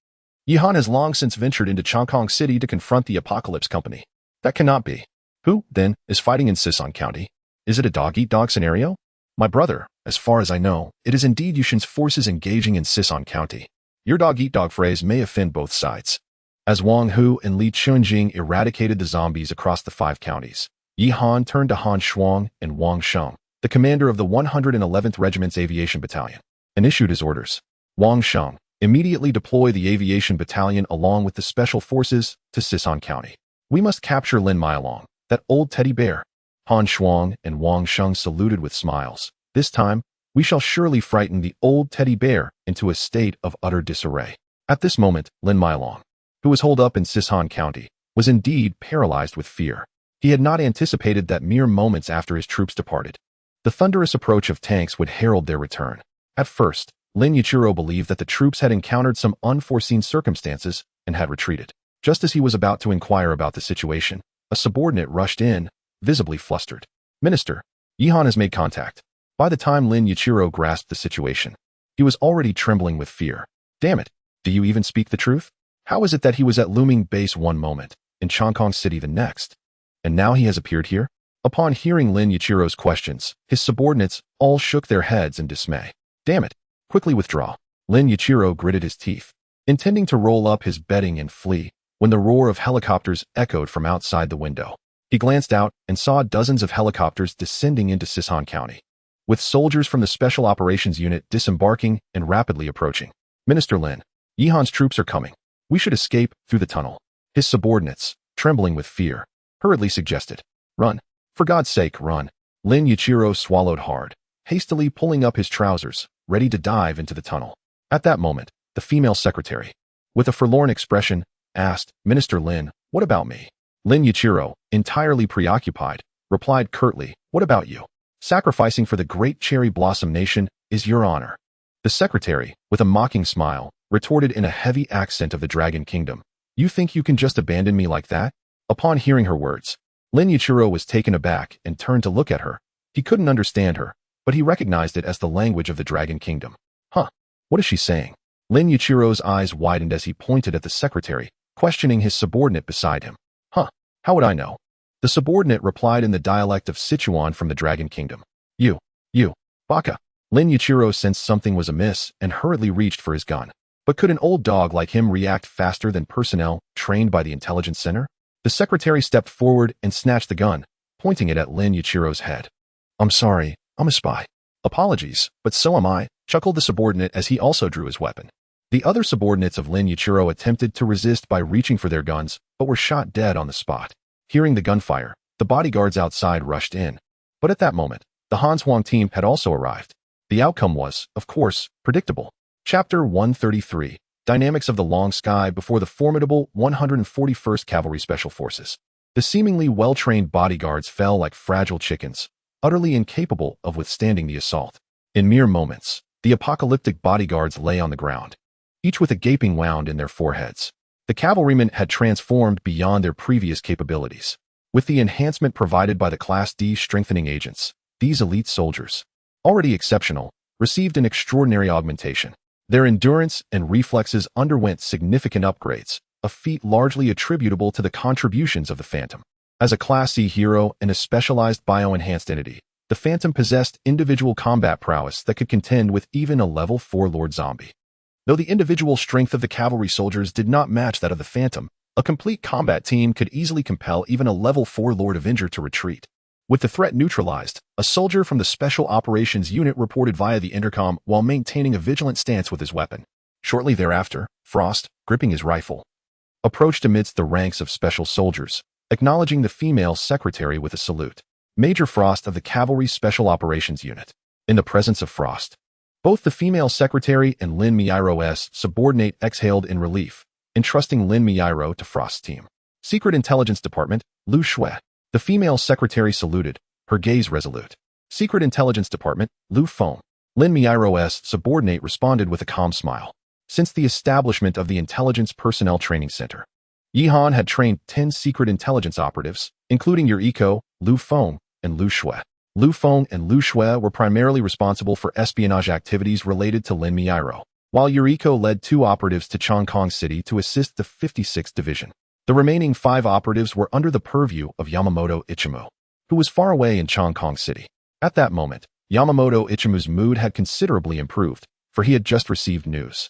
Yihan has long since ventured into Chongqing City to confront the Apocalypse Company. That cannot be. Who, then, is fighting in Sisan County? Is it a dog-eat-dog scenario? My brother, as far as I know, it is indeed Yishin's forces engaging in Sisan County. Your dog-eat-dog phrase may offend both sides. As Wang Hu and Li Chunjing eradicated the zombies across the 5 counties, Yihan turned to Han Shuang and Wang Sheng, the commander of the 111th Regiment's Aviation Battalion, and issued his orders. Wang Sheng, immediately deploy the Aviation Battalion along with the Special Forces to Sisan County. We must capture Lin Mailong, that old teddy bear. Han Shuang and Wang Sheng saluted with smiles. This time, we shall surely frighten the old teddy bear into a state of utter disarray. At this moment, Lin Mailong, who was holed up in Sisan County, was indeed paralyzed with fear. He had not anticipated that mere moments after his troops departed, the thunderous approach of tanks would herald their return. At first, Lin Yichiro believed that the troops had encountered some unforeseen circumstances and had retreated. Just as he was about to inquire about the situation, a subordinate rushed in, visibly flustered. Minister, Yihan has made contact. By the time Lin Yichiro grasped the situation, he was already trembling with fear. Damn it, do you even speak the truth? How is it that he was at Luming Base one moment, in Chongqing City the next, and now he has appeared here? Upon hearing Lin Yichiro's questions, his subordinates all shook their heads in dismay. Damn it, quickly withdraw. Lin Yichiro gritted his teeth, intending to roll up his bedding and flee, when the roar of helicopters echoed from outside the window. He glanced out and saw dozens of helicopters descending into Sisan County, with soldiers from the Special Operations Unit disembarking and rapidly approaching. Minister Lin, Yihan's troops are coming. We should escape through the tunnel. His subordinates, trembling with fear, hurriedly suggested. Run. For God's sake, run. Lin Yichiro swallowed hard, hastily pulling up his trousers, ready to dive into the tunnel. At that moment, the female secretary, with a forlorn expression, asked, Minister Lin, what about me? Lin Yichiro, entirely preoccupied, replied curtly, what about you? Sacrificing for the great cherry blossom nation is your honor. The secretary, with a mocking smile, retorted in a heavy accent of the Dragon Kingdom. You think you can just abandon me like that? Upon hearing her words, Lin Yichiro was taken aback and turned to look at her. He couldn't understand her, but he recognized it as the language of the Dragon Kingdom. Huh, what is she saying? Lin Yichiro's eyes widened as he pointed at the secretary, questioning his subordinate beside him. Huh, how would I know? The subordinate replied in the dialect of Sichuan from the Dragon Kingdom. You, baka. Lin Yichiro sensed something was amiss and hurriedly reached for his gun. But could an old dog like him react faster than personnel trained by the intelligence center? The secretary stepped forward and snatched the gun, pointing it at Lin Yichiro's head. I'm sorry, I'm a spy. Apologies, but so am I, chuckled the subordinate as he also drew his weapon. The other subordinates of Lin Yichiro attempted to resist by reaching for their guns, but were shot dead on the spot. Hearing the gunfire, the bodyguards outside rushed in. But at that moment, the Han Huang team had also arrived. The outcome was, of course, predictable. Chapter 133. Dynamics of the Long Sky before the formidable 141st Cavalry Special Forces. The seemingly well-trained bodyguards fell like fragile chickens, utterly incapable of withstanding the assault. In mere moments, the apocalyptic bodyguards lay on the ground, each with a gaping wound in their foreheads. The cavalrymen had transformed beyond their previous capabilities. With the enhancement provided by the Class D strengthening agents, these elite soldiers, already exceptional, received an extraordinary augmentation. Their endurance and reflexes underwent significant upgrades, a feat largely attributable to the contributions of the Phantom. As a Class C hero and a specialized bio-enhanced entity, The Phantom possessed individual combat prowess that could contend with even a level 4 Lord Zombie. Though the individual strength of the cavalry soldiers did not match that of the Phantom, a complete combat team could easily compel even a level 4 Lord Avenger to retreat. With the threat neutralized, a soldier from the Special Operations Unit reported via the intercom while maintaining a vigilant stance with his weapon. Shortly thereafter, Frost, gripping his rifle, approached amidst the ranks of special soldiers, acknowledging the female secretary with a salute. Major Frost of the Cavalry Special Operations Unit. In the presence of Frost, both the female secretary and Lin Miiro's subordinate exhaled in relief, entrusting Lin Miiro to Frost's team. Secret Intelligence Department, Lu Shui. The female secretary saluted, her gaze resolute. Secret Intelligence Department, Lu Feng. Lin Miiro's subordinate responded with a calm smile. Since the establishment of the Intelligence Personnel Training Center, Yihan had trained 10 secret intelligence operatives, including Yuriko, Lu Feng, and Lu Shui. Lu Feng and Lu Shui were primarily responsible for espionage activities related to Lin Miiro, while Yuriko led 2 operatives to Chongqing City to assist the 56th Division. The remaining 5 operatives were under the purview of Yamamoto Ichimu, who was far away in Chongqing City. At that moment, Yamamoto Ichimu's mood had considerably improved, for he had just received news.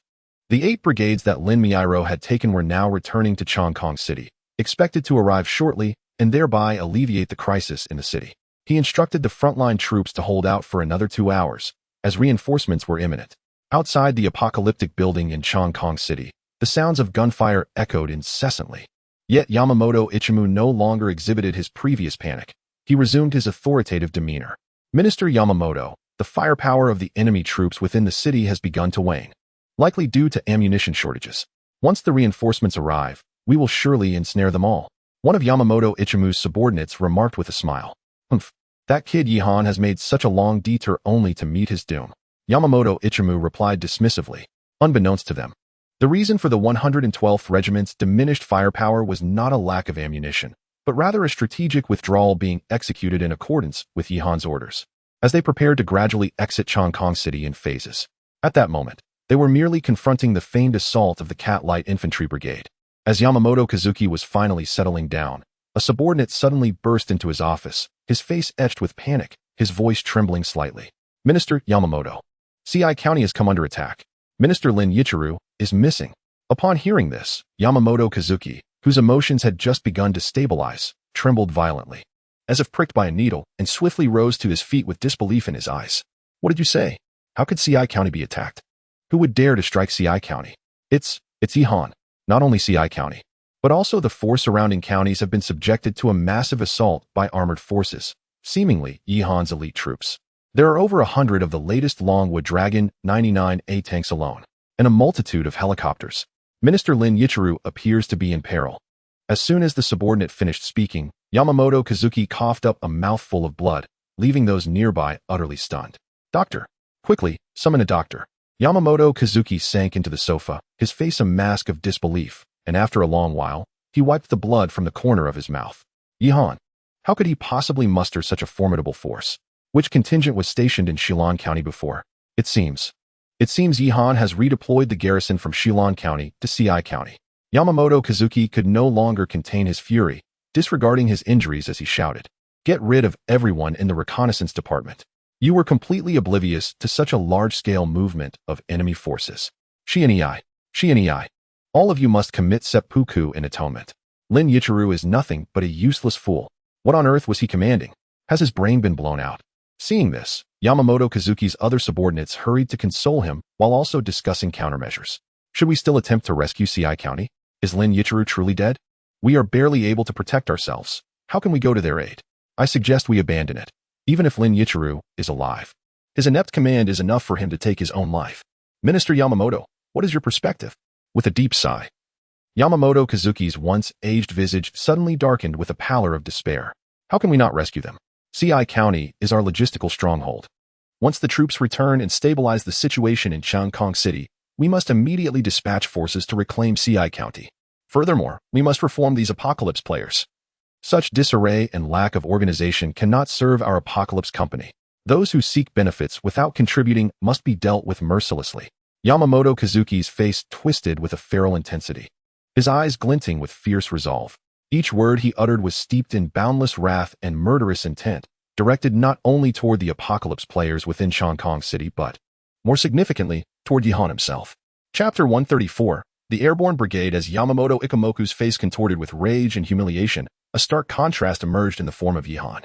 The 8 brigades that Lin Miiro had taken were now returning to Chongqing City, expected to arrive shortly and thereby alleviate the crisis in the city. He instructed the frontline troops to hold out for another 2 hours, as reinforcements were imminent. Outside the apocalyptic building in Chongqing City, the sounds of gunfire echoed incessantly. Yet Yamamoto Ichimu no longer exhibited his previous panic. He resumed his authoritative demeanor. Minister Yamamoto, the firepower of the enemy troops within the city has begun to wane, likely due to ammunition shortages. Once the reinforcements arrive, we will surely ensnare them all. One of Yamamoto Ichimu's subordinates remarked with a smile. Humph, that kid Yihan has made such a long detour only to meet his doom. Yamamoto Ichimu replied dismissively. Unbeknownst to them, the reason for the 112th Regiment's diminished firepower was not a lack of ammunition, but rather a strategic withdrawal being executed in accordance with Yihan's orders, as they prepared to gradually exit Chongqing City in phases. At that moment, they were merely confronting the feigned assault of the Cat Light Infantry Brigade. As Yamamoto Kazuki was finally settling down, a subordinate suddenly burst into his office, his face etched with panic, his voice trembling slightly. Minister Yamamoto, CI County has come under attack. Minister Lin Yichiru is missing. Upon hearing this, Yamamoto Kazuki, whose emotions had just begun to stabilize, trembled violently, as if pricked by a needle, and swiftly rose to his feet with disbelief in his eyes. What did you say? How could CI County be attacked? Who would dare to strike CI County? It's Yihan. Not only CI County, but also the 4 surrounding counties have been subjected to a massive assault by armored forces, seemingly Yihan's elite troops. There are over 100 of the latest Longwood Dragon 99A tanks alone, and a multitude of helicopters. Minister Lin Yichiru appears to be in peril. As soon as the subordinate finished speaking, Yamamoto Kazuki coughed up a mouthful of blood, leaving those nearby utterly stunned. Doctor! Quickly, summon a doctor. Yamamoto Kazuki sank into the sofa, his face a mask of disbelief, and after a long while, he wiped the blood from the corner of his mouth. Yihan! How could he possibly muster such a formidable force? Which contingent was stationed in Shilin County before? It seems Yihan has redeployed the garrison from Shilin County to CI County. Yamamoto Kazuki could no longer contain his fury, disregarding his injuries as he shouted. Get rid of everyone in the reconnaissance department. You were completely oblivious to such a large-scale movement of enemy forces. Shienei. All of you must commit seppuku in atonement. Lin Yichiru is nothing but a useless fool. What on earth was he commanding? Has his brain been blown out? Seeing this, Yamamoto Kazuki's other subordinates hurried to console him while also discussing countermeasures. Should we still attempt to rescue CI County? Is Lin Yichiru truly dead? We are barely able to protect ourselves. How can we go to their aid? I suggest we abandon it, even if Lin Yichiru is alive. His inept command is enough for him to take his own life. Minister Yamamoto, what is your perspective? With a deep sigh, Yamamoto Kazuki's once aged visage suddenly darkened with a pallor of despair. How can we not rescue them? CI County is our logistical stronghold. Once the troops return and stabilize the situation in Chongqing City, we must immediately dispatch forces to reclaim CI County. Furthermore, we must reform these apocalypse players. Such disarray and lack of organization cannot serve our apocalypse company. Those who seek benefits without contributing must be dealt with mercilessly. Yamamoto Kazuki's face twisted with a feral intensity, his eyes glinting with fierce resolve. Each word he uttered was steeped in boundless wrath and murderous intent, directed not only toward the apocalypse players within Kong City but, more significantly, toward Yihan himself. Chapter 134, The Airborne Brigade. As Yamamoto Ikamoku's face contorted with rage and humiliation, a stark contrast emerged in the form of Yihan,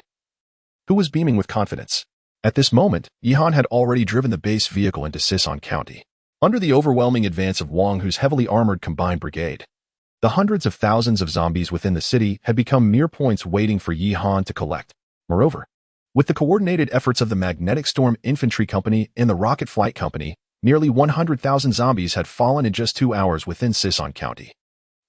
who was beaming with confidence. At this moment, Yihan had already driven the base vehicle into Sison County, under the overwhelming advance of Wang Hu's heavily armored combined brigade. The hundreds of thousands of zombies within the city had become mere points waiting for Yihan to collect. Moreover, with the coordinated efforts of the Magnetic Storm Infantry Company and the Rocket Flight Company, nearly 100,000 zombies had fallen in just 2 hours within Sison County.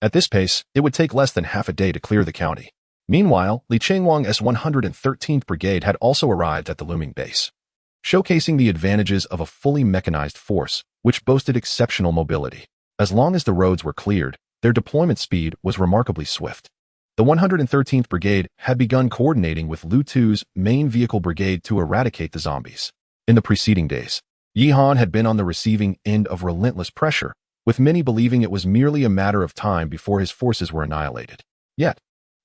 At this pace, it would take less than half a day to clear the county. Meanwhile, Li Chengwang's 113th Brigade had also arrived at the looming base, showcasing the advantages of a fully mechanized force, which boasted exceptional mobility. As long as the roads were cleared, their deployment speed was remarkably swift. The 113th Brigade had begun coordinating with Lu Tu's main vehicle brigade to eradicate the zombies. In the preceding days, Yihan had been on the receiving end of relentless pressure, with many believing it was merely a matter of time before his forces were annihilated. Yet,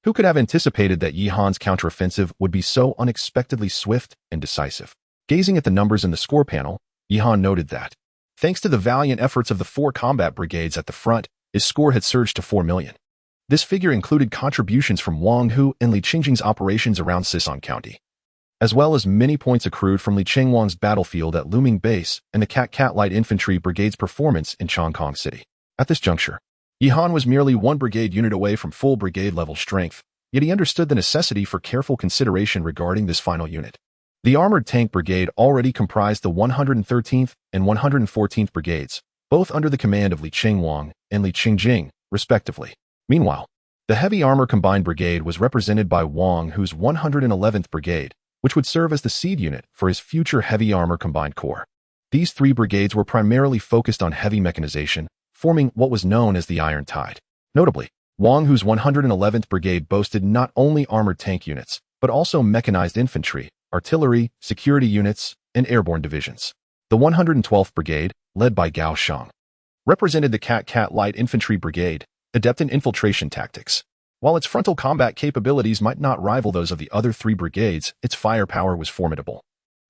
who could have anticipated that Yihan's counteroffensive would be so unexpectedly swift and decisive? Gazing at the numbers in the score panel, Yihan noted that, thanks to the valiant efforts of the 4 combat brigades at the front, his score had surged to 4 million. This figure included contributions from Wang Hu and Li Qingjing's operations around Sison County, as well as many points accrued from Li Chengwang's battlefield at Looming Base and the Cat Light Infantry Brigade's performance in Kong City. At this juncture, Yihan was merely 1 brigade unit away from full brigade-level strength, yet he understood the necessity for careful consideration regarding this final unit. The Armored Tank Brigade already comprised the 113th and 114th Brigades, both under the command of Li Chengwang and Li Qingjing, respectively. Meanwhile, the Heavy Armor Combined Brigade was represented by Wang Hu's 111th Brigade, which would serve as the seed unit for his future Heavy Armor Combined Corps. These 3 brigades were primarily focused on heavy mechanization, forming what was known as the Iron Tide. Notably, Wang Hu's 111th Brigade boasted not only armored tank units, but also mechanized infantry, artillery, security units, and airborne divisions. The 112th Brigade, led by Gao Shang, represented the Cat Light Infantry Brigade, adept in infiltration tactics. While its frontal combat capabilities might not rival those of the other 3 brigades, its firepower was formidable,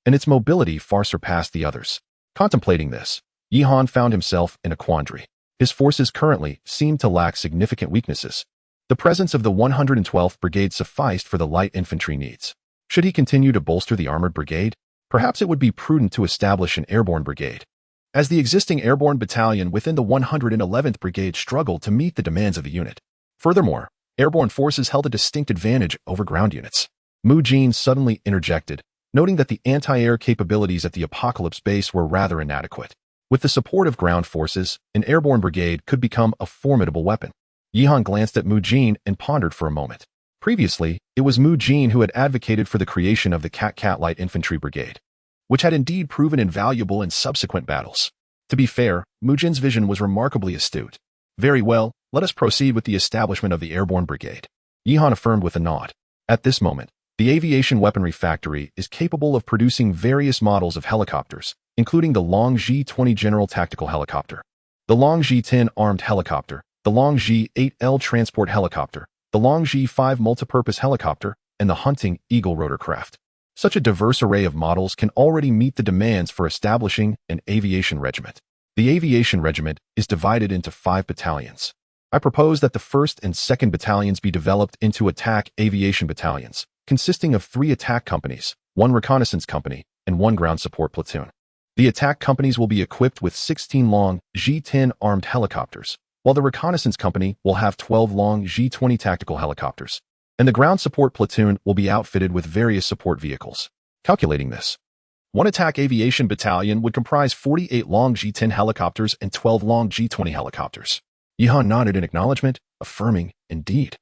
and its mobility far surpassed the others. Contemplating this, Yihan found himself in a quandary. His forces currently seemed to lack significant weaknesses. The presence of the 112th Brigade sufficed for the light infantry needs. Should he continue to bolster the armored brigade? Perhaps it would be prudent to establish an airborne brigade, as the existing airborne battalion within the 111th Brigade struggled to meet the demands of the unit. Furthermore, airborne forces held a distinct advantage over ground units. Mu Jin suddenly interjected, noting that the anti-air capabilities at the Apocalypse base were rather inadequate. With the support of ground forces, an airborne brigade could become a formidable weapon. Yihan glanced at Mu Jin and pondered for a moment. Previously, it was Mu Jin who had advocated for the creation of the Cat Light Infantry Brigade, which had indeed proven invaluable in subsequent battles. To be fair, Mu Jin's vision was remarkably astute. Very well, let us proceed with the establishment of the Airborne Brigade, Yihan affirmed with a nod. At this moment, the Aviation Weaponry Factory is capable of producing various models of helicopters, including the Long J-20 General Tactical Helicopter, the Long J-10 Armed Helicopter, the Long J-8L Transport Helicopter, the Long J-5 Multipurpose Helicopter, and the Hunting Eagle Rotorcraft. Such a diverse array of models can already meet the demands for establishing an aviation regiment. The aviation regiment is divided into 5 battalions. I propose that the 1st and 2nd battalions be developed into attack aviation battalions, consisting of 3 attack companies, 1 reconnaissance company, and 1 ground support platoon. The attack companies will be equipped with 16 Long J-10 armed helicopters, while the reconnaissance company will have 12 Long J-20 tactical helicopters, and the ground support platoon will be outfitted with various support vehicles. Calculating this, 1 attack aviation battalion would comprise 48 Long J-10 helicopters and 12 Long J-20 helicopters. Yihan nodded in acknowledgement, affirming, indeed.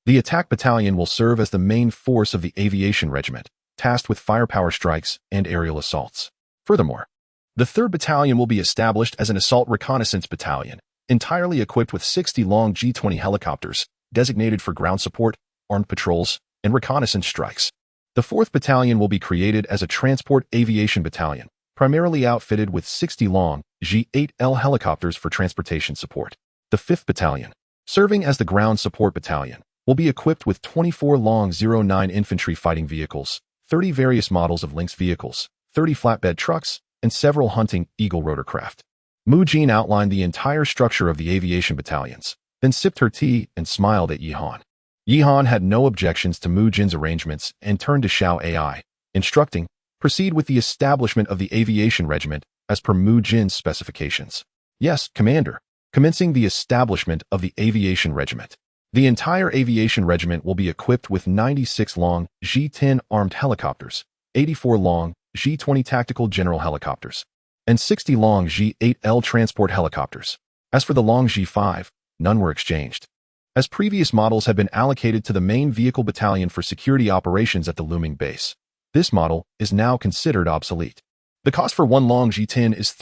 The attack battalion will serve as the main force of the aviation regiment, tasked with firepower strikes and aerial assaults. Furthermore, the 3rd battalion will be established as an assault reconnaissance battalion, entirely equipped with 60 Long J-20 helicopters, designated for ground support, armed patrols, and reconnaissance strikes. The 4th battalion will be created as a transport aviation battalion, primarily outfitted with 60 Long J-8L helicopters for transportation support. The 5th battalion, serving as the ground support battalion, will be equipped with 24 Long 09 infantry fighting vehicles, 30 various models of Lynx vehicles, 30 flatbed trucks, and several hunting Eagle rotorcraft. Mu Jin outlined the entire structure of the aviation battalions, then sipped her tea and smiled at Yi Han. Yi Han had no objections to Mu Jin's arrangements and turned to Xiao Ai, instructing, proceed with the establishment of the aviation regiment as per Mu Jin's specifications. Yes, Commander. Commencing the establishment of the aviation regiment. The entire aviation regiment will be equipped with 96 long J-10 armed helicopters, 84 long J-20 tactical general helicopters, and 60 long J-8L transport helicopters. As for the long J-5, none were exchanged, as previous models had been allocated to the main vehicle battalion for security operations at the looming base. This model is now considered obsolete. The cost for one long J-10 is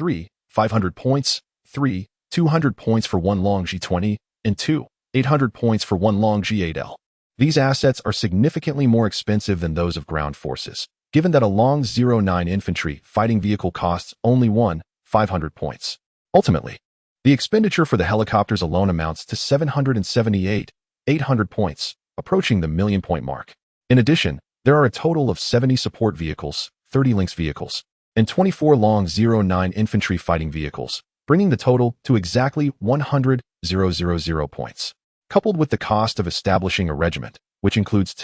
500 points, 200 points for one long J-20, and 800 points for one long J-8L. These assets are significantly more expensive than those of ground forces, given that a long 09 infantry fighting vehicle costs only 500 points. Ultimately, the expenditure for the helicopters alone amounts to 800 points, approaching the million-point mark. In addition, there are a total of 70 support vehicles, 30 Lynx vehicles, and 24 long 09 infantry fighting vehicles, bringing the total to exactly 100,000 points. Coupled with the cost of establishing a regiment, which includes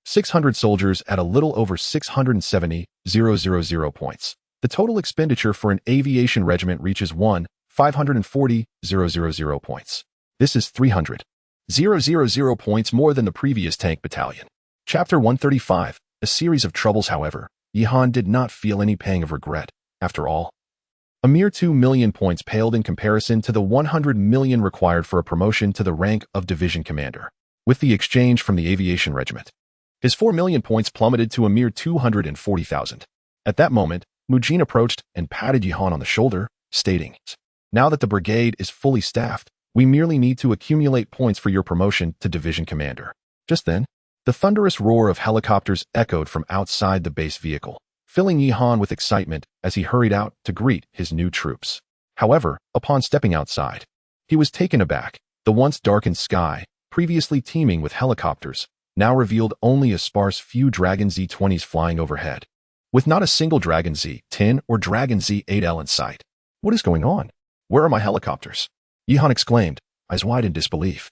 600 soldiers at a little over 670,000 points, the total expenditure for an aviation regiment reaches 540,000 points. This is 300,000 points more than the previous tank battalion. Chapter 135, A Series of Troubles. However, Yi Han did not feel any pang of regret. After all, a mere 2 million points paled in comparison to the 100 million required for a promotion to the rank of division commander. With the exchange from the aviation regiment, his 4 million points plummeted to a mere 240,000. At that moment, Mu Jin approached and patted Yi Han on the shoulder, stating, "Now that the brigade is fully staffed, we merely need to accumulate points for your promotion to division commander." Just then, the thunderous roar of helicopters echoed from outside the base vehicle, filling Yi Han with excitement as he hurried out to greet his new troops. However, upon stepping outside, he was taken aback. The once darkened sky, previously teeming with helicopters, now revealed only a sparse few Dragon Z-20s flying overhead, with not a single Dragon Z-10 or Dragon Z-8L in sight. What is going on? Where are my helicopters? Yi Han exclaimed, eyes wide in disbelief.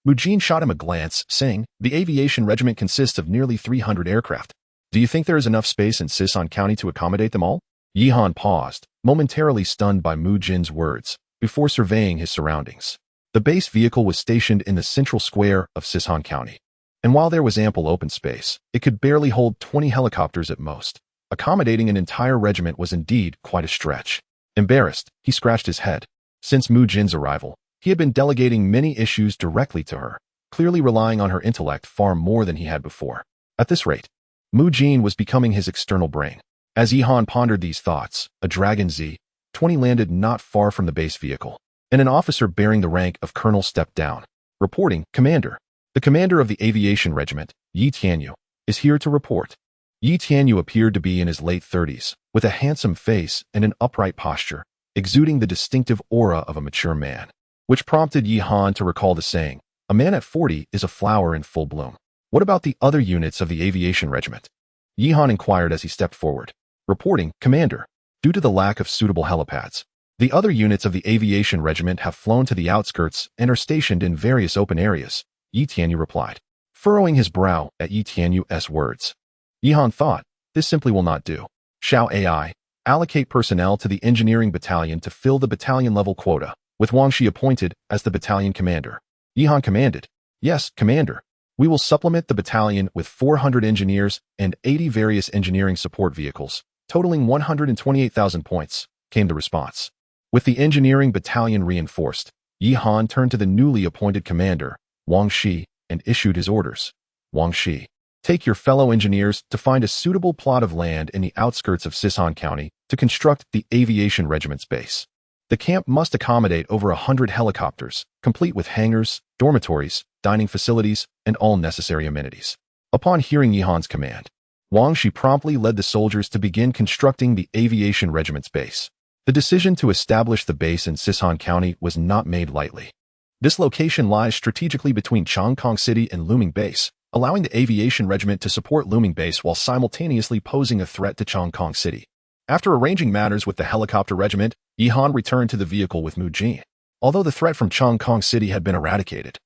Mu Jin shot him a glance, saying, "The aviation regiment consists of nearly 300 aircraft. Do you think there is enough space in Sisan County to accommodate them all?" Yi Han paused, momentarily stunned by Mu Jin's words, before surveying his surroundings. The base vehicle was stationed in the central square of Sisan County, and while there was ample open space, it could barely hold 20 helicopters at most. Accommodating an entire regiment was indeed quite a stretch. Embarrassed, he scratched his head. Since Mu Jin's arrival, he had been delegating many issues directly to her, clearly relying on her intellect far more than he had before. At this rate, Mu Jin was becoming his external brain. As Yi Han pondered these thoughts, a Dragon Z-20 landed not far from the base vehicle, and an officer bearing the rank of colonel stepped down, reporting, "Commander, the commander of the aviation regiment, Yi Tianyu, is here to report." Yi Tianyu appeared to be in his late 30s, with a handsome face and an upright posture, exuding the distinctive aura of a mature man, which prompted Yi Han to recall the saying, "A man at 40 is a flower in full bloom." What about the other units of the aviation regiment? Yi Han inquired as he stepped forward, reporting, "Commander, due to the lack of suitable helipads, the other units of the aviation regiment have flown to the outskirts and are stationed in various open areas," Yi Tianyu replied, furrowing his brow at Yi Tianyu's words. Yi Han thought, this simply will not do. Xiao Ai, allocate personnel to the engineering battalion to fill the battalion-level quota, with Wang Shi appointed as the battalion commander. Yi Han commanded, "Yes, Commander. We will supplement the battalion with 400 engineers and 80 various engineering support vehicles, totaling 128,000 points," came the response. With the engineering battalion reinforced, Yi Han turned to the newly appointed commander, Wang Shi, and issued his orders. "Wang Shi, take your fellow engineers to find a suitable plot of land in the outskirts of Sisan County to construct the aviation regiment's base. The camp must accommodate over 100 helicopters, complete with hangars, dormitories, dining facilities, and all necessary amenities." Upon hearing Yi Han's command, Wang Shi promptly led the soldiers to begin constructing the aviation regiment's base. The decision to establish the base in Sisan County was not made lightly. This location lies strategically between Chongqing City and Looming Base, allowing the aviation regiment to support Looming Base while simultaneously posing a threat to Chongqing City. After arranging matters with the helicopter regiment, Yi Han returned to the vehicle with Mu Jin. Although the threat from Chongqing City had been eradicated,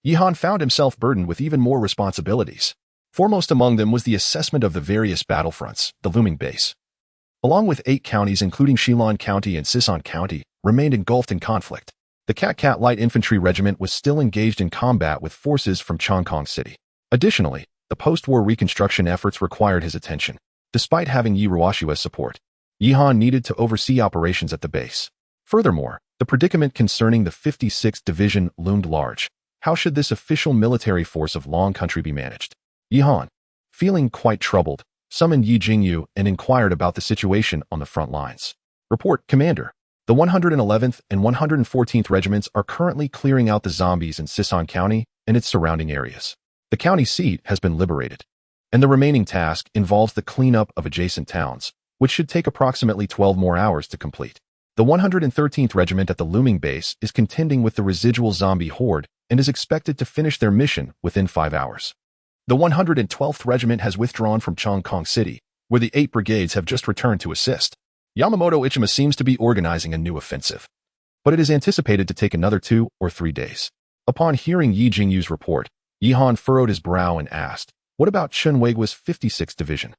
Yi Han found himself burdened with even more responsibilities. Foremost among them was the assessment of the various battlefronts. The Looming Base, along with 8 counties including Shilin County and Sisan County, remained engulfed in conflict. The Cat Light Infantry Regiment was still engaged in combat with forces from Chongqing City. Additionally, the post-war reconstruction efforts required his attention. Despite having Yi Ruoshua's support, Yi Han needed to oversee operations at the base. Furthermore, the predicament concerning the 56th Division loomed large. How should this official military force of Long Country be managed? Yi Han, feeling quite troubled, summoned Yi Jingyu and inquired about the situation on the front lines. Report, Commander. The 111th and 114th Regiments are currently clearing out the zombies in Sisan County and its surrounding areas. The county seat has been liberated, and the remaining task involves the cleanup of adjacent towns, which should take approximately 12 more hours to complete. The 113th Regiment at the Looming Base is contending with the residual zombie horde and is expected to finish their mission within 5 hours. The 112th Regiment has withdrawn from Chongqing City, where the 8 brigades have just returned to assist. Yamamoto Ichima seems to be organizing a new offensive, but it is anticipated to take another 2 or 3 days. Upon hearing Yi Jingyu's report, Yi Han furrowed his brow and asked, "What about Chen Weigua's 56th Division?"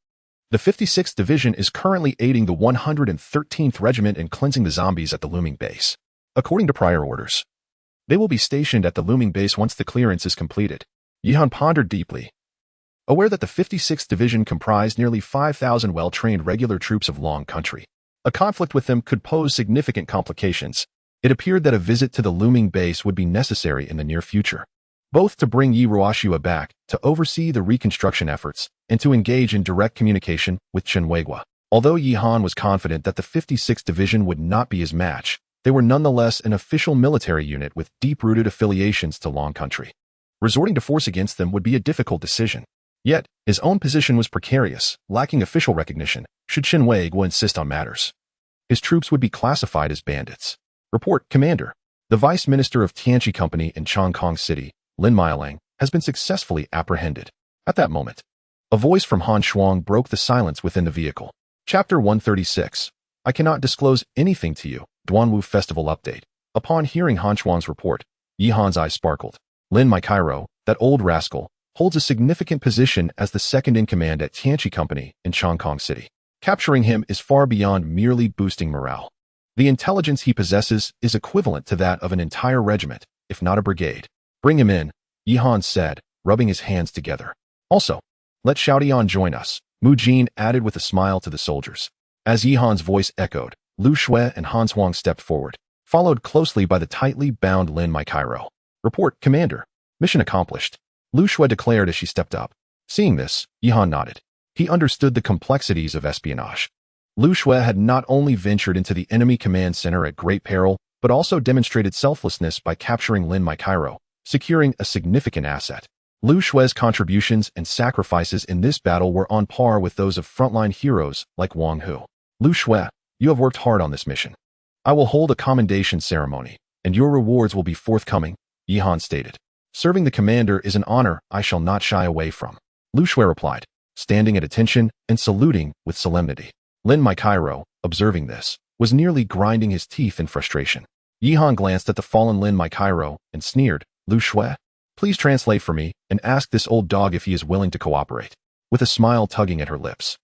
The 56th Division is currently aiding the 113th Regiment in cleansing the zombies at the Looming Base. According to prior orders, they will be stationed at the Looming Base once the clearance is completed. Yi Han pondered deeply. Aware that the 56th Division comprised nearly 5,000 well-trained regular troops of Long Country, a conflict with them could pose significant complications. It appeared that a visit to the Looming Base would be necessary in the near future, both to bring Yi Ruoshua back, to oversee the reconstruction efforts, and to engage in direct communication with Chen Weigua. Although Yi Han was confident that the 56th Division would not be his match, they were nonetheless an official military unit with deep-rooted affiliations to Long Country. Resorting to force against them would be a difficult decision. Yet, his own position was precarious, lacking official recognition, should Chen Weigua insist on matters. His troops would be classified as bandits. Report, Commander. The Vice Minister of Tianqi Company in Chongqing City, Lin Mialang, has been successfully apprehended. At that moment, a voice from Han Shuang broke the silence within the vehicle. Chapter 136. I cannot disclose anything to you. Duanwu Festival Update. Upon hearing Han Shuang's report, Yi Han's eyes sparkled. Lin Micairo, that old rascal, holds a significant position as the second-in-command at Tianqi Company in Chongqing City. Capturing him is far beyond merely boosting morale. The intelligence he possesses is equivalent to that of an entire regiment, if not a brigade. Bring him in, Yi Han said, rubbing his hands together. Also, let Xiaodian join us, Mu Jin added with a smile to the soldiers. As Yi Han's voice echoed, Lu Shui and Han Huang stepped forward, followed closely by the tightly bound Lin Micairo. Report, Commander. Mission accomplished, Lu Shui declared as she stepped up. Seeing this, Yi Han nodded. He understood the complexities of espionage. Lu Shui had not only ventured into the enemy command center at great peril, but also demonstrated selflessness by capturing Lin Micairo, securing a significant asset. Lu Shui's contributions and sacrifices in this battle were on par with those of frontline heroes like Wang Hu. Lu Shui, you have worked hard on this mission. I will hold a commendation ceremony, and your rewards will be forthcoming, Yi Han stated. Serving the commander is an honor I shall not shy away from, Lu Shui replied, standing at attention and saluting with solemnity. Lin Micairo, observing this, was nearly grinding his teeth in frustration. Yi Han glanced at the fallen Lin Micairo and sneered, Lu Shui, please translate for me and ask this old dog if he is willing to cooperate, with a smile tugging at her lips.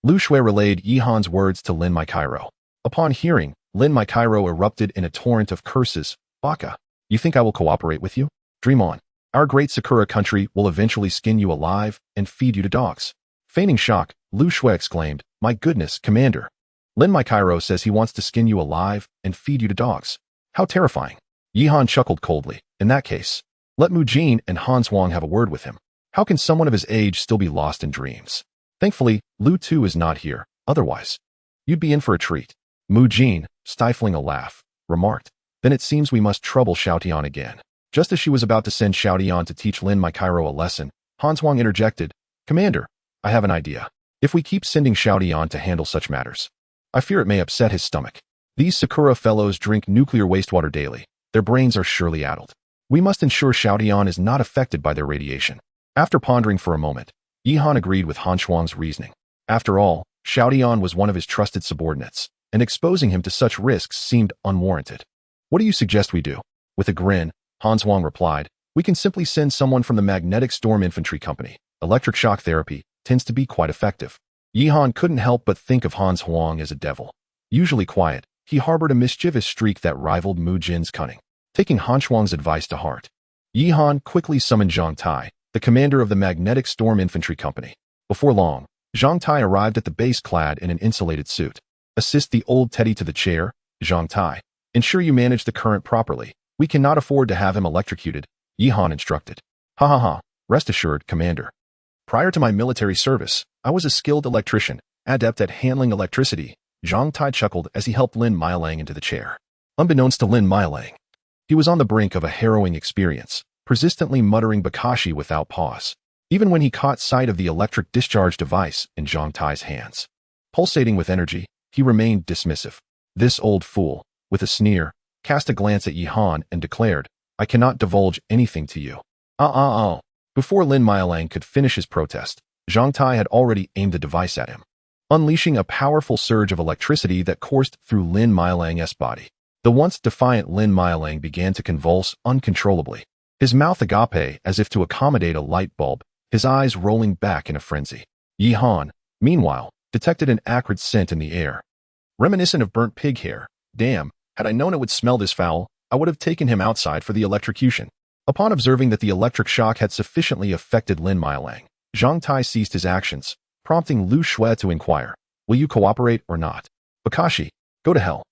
Lu Shui relayed Yi Han's words to Lin Micairo. Upon hearing, Lin Micairo erupted in a torrent of curses. Baka, you think I will cooperate with you? Dream on. Our great Sakura country will eventually skin you alive and feed you to dogs. Feigning shock, Lu Shui exclaimed, my goodness, Commander. Lin Micairo says he wants to skin you alive and feed you to dogs. How terrifying. Yi Han chuckled coldly. In that case, let Mu Jin and Han Huang have a word with him. How can someone of his age still be lost in dreams? Thankfully, Lu Tu is not here. Otherwise, you'd be in for a treat. Mu Jin, stifling a laugh, remarked. Then it seems we must trouble Xiaotian again. Just as she was about to send Xiaotian to teach Lin Micairo a lesson, Han Huang interjected, Commander, I have an idea. If we keep sending Xiaotian to handle such matters, I fear it may upset his stomach. These Sakura fellows drink nuclear wastewater daily. Their brains are surely addled. We must ensure Xiaotian is not affected by their radiation. After pondering for a moment, Yihan agreed with Han Shuang's reasoning. After all, Xiaodian was one of his trusted subordinates, and exposing him to such risks seemed unwarranted. What do you suggest we do? With a grin, Han Shuang replied, we can simply send someone from the Magnetic Storm Infantry Company. Electric shock therapy tends to be quite effective. Yihan couldn't help but think of Han Shuang as a devil. Usually quiet, he harbored a mischievous streak that rivaled Mu Jin's cunning. Taking Han Shuang's advice to heart, Yihan quickly summoned Zhang Tai, the commander of the Magnetic Storm Infantry Company. Before long, Zhang Tai arrived at the base clad in an insulated suit. Assist the old teddy to the chair, Zhang Tai. Ensure you manage the current properly. We cannot afford to have him electrocuted, Yihan instructed. Ha ha ha, rest assured, Commander. Prior to my military service, I was a skilled electrician, adept at handling electricity. Zhang Tai chuckled as he helped Lin Mailang into the chair. Unbeknownst to Lin Mailang, he was on the brink of a harrowing experience, persistently muttering Bakashi without pause, even when he caught sight of the electric discharge device in Zhang Tai's hands. Pulsating with energy, he remained dismissive. This old fool, with a sneer, cast a glance at Yihan and declared, I cannot divulge anything to you. Before Lin Mailang could finish his protest, Zhang Tai had already aimed the device at him, unleashing a powerful surge of electricity that coursed through Lin Mailang's body. The once defiant Lin Mailang began to convulse uncontrollably, his mouth agape as if to accommodate a light bulb, his eyes rolling back in a frenzy. Yihan, meanwhile, detected an acrid scent in the air, reminiscent of burnt pig hair. Damn, had I known it would smell this foul, I would have taken him outside for the electrocution. Upon observing that the electric shock had sufficiently affected Lin Mailang, Zhang Tai ceased his actions, prompting Lu Shui to inquire, will you cooperate or not? Bakashi, go to hell.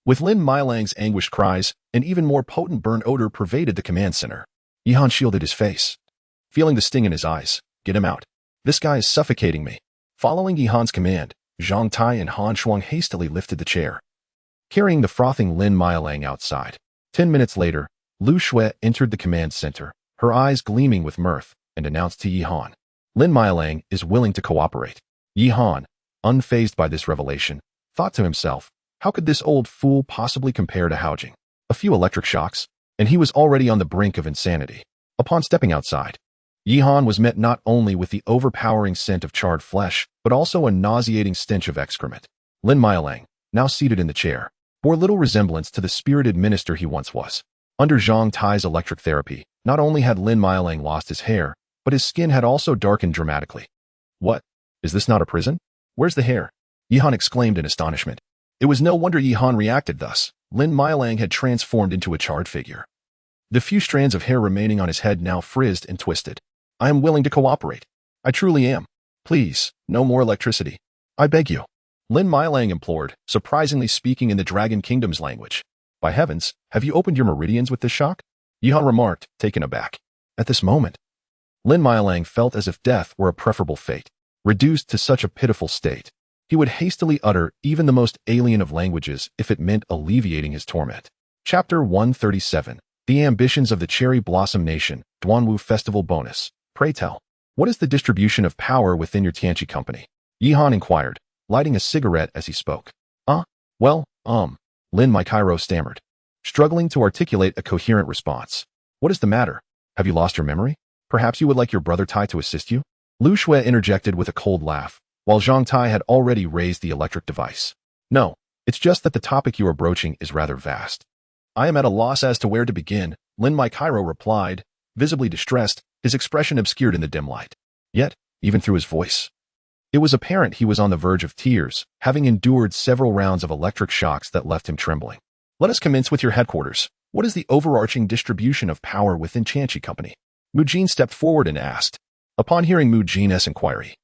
With Lin Mailang's anguished cries, an even more potent burnt odor pervaded the command center. Yihan shielded his face, feeling the sting in his eyes. Get him out. This guy is suffocating me. Following Yihan's command, Zhang Tai and Han Shuang hastily lifted the chair, carrying the frothing Lin Mailang outside. 10 minutes later, Lu Shui entered the command center, her eyes gleaming with mirth, and announced to Yihan, Lin Mailang is willing to cooperate. Yihan, unfazed by this revelation, thought to himself, how could this old fool possibly compare to Haojing? A few electric shocks, and he was already on the brink of insanity. Upon stepping outside, Yihan was met not only with the overpowering scent of charred flesh, but also a nauseating stench of excrement. Lin Mailang, now seated in the chair, bore little resemblance to the spirited minister he once was. Under Zhang Tai's electric therapy, not only had Lin Mailang lost his hair, but his skin had also darkened dramatically. What? Is this not a prison? Where's the hair? Yihan exclaimed in astonishment. It was no wonder Yihan reacted thus. Lin Mailang had transformed into a charred figure, the few strands of hair remaining on his head now frizzed and twisted. I am willing to cooperate. I truly am. Please, no more electricity. I beg you. Lin Mailang implored, surprisingly speaking in the Dragon Kingdom's language. By heavens, have you opened your meridians with this shock? Yihan remarked, taken aback. At this moment, Lin Mailang felt as if death were a preferable fate. Reduced to such a pitiful state, he would hastily utter even the most alien of languages if it meant alleviating his torment. Chapter 137. The Ambitions of the Cherry Blossom Nation, Duanwu Festival Bonus. Pray tell, what is the distribution of power within your Tianqi company? Yihan inquired, lighting a cigarette as he spoke. Lin Maikairo stammered, struggling to articulate a coherent response. What is the matter? Have you lost your memory? Perhaps you would like your brother Tai to assist you? Lu Shui interjected with a cold laugh, while Zhang Tai had already raised the electric device. No, it's just that the topic you are broaching is rather vast. I am at a loss as to where to begin, Lin Maikairo replied, visibly distressed, his expression obscured in the dim light. Yet, even through his voice, it was apparent he was on the verge of tears, having endured several rounds of electric shocks that left him trembling. Let us commence with your headquarters. What is the overarching distribution of power within Tianqi Company? Mu Jin stepped forward and asked. Upon hearing Mu Jin's inquiry,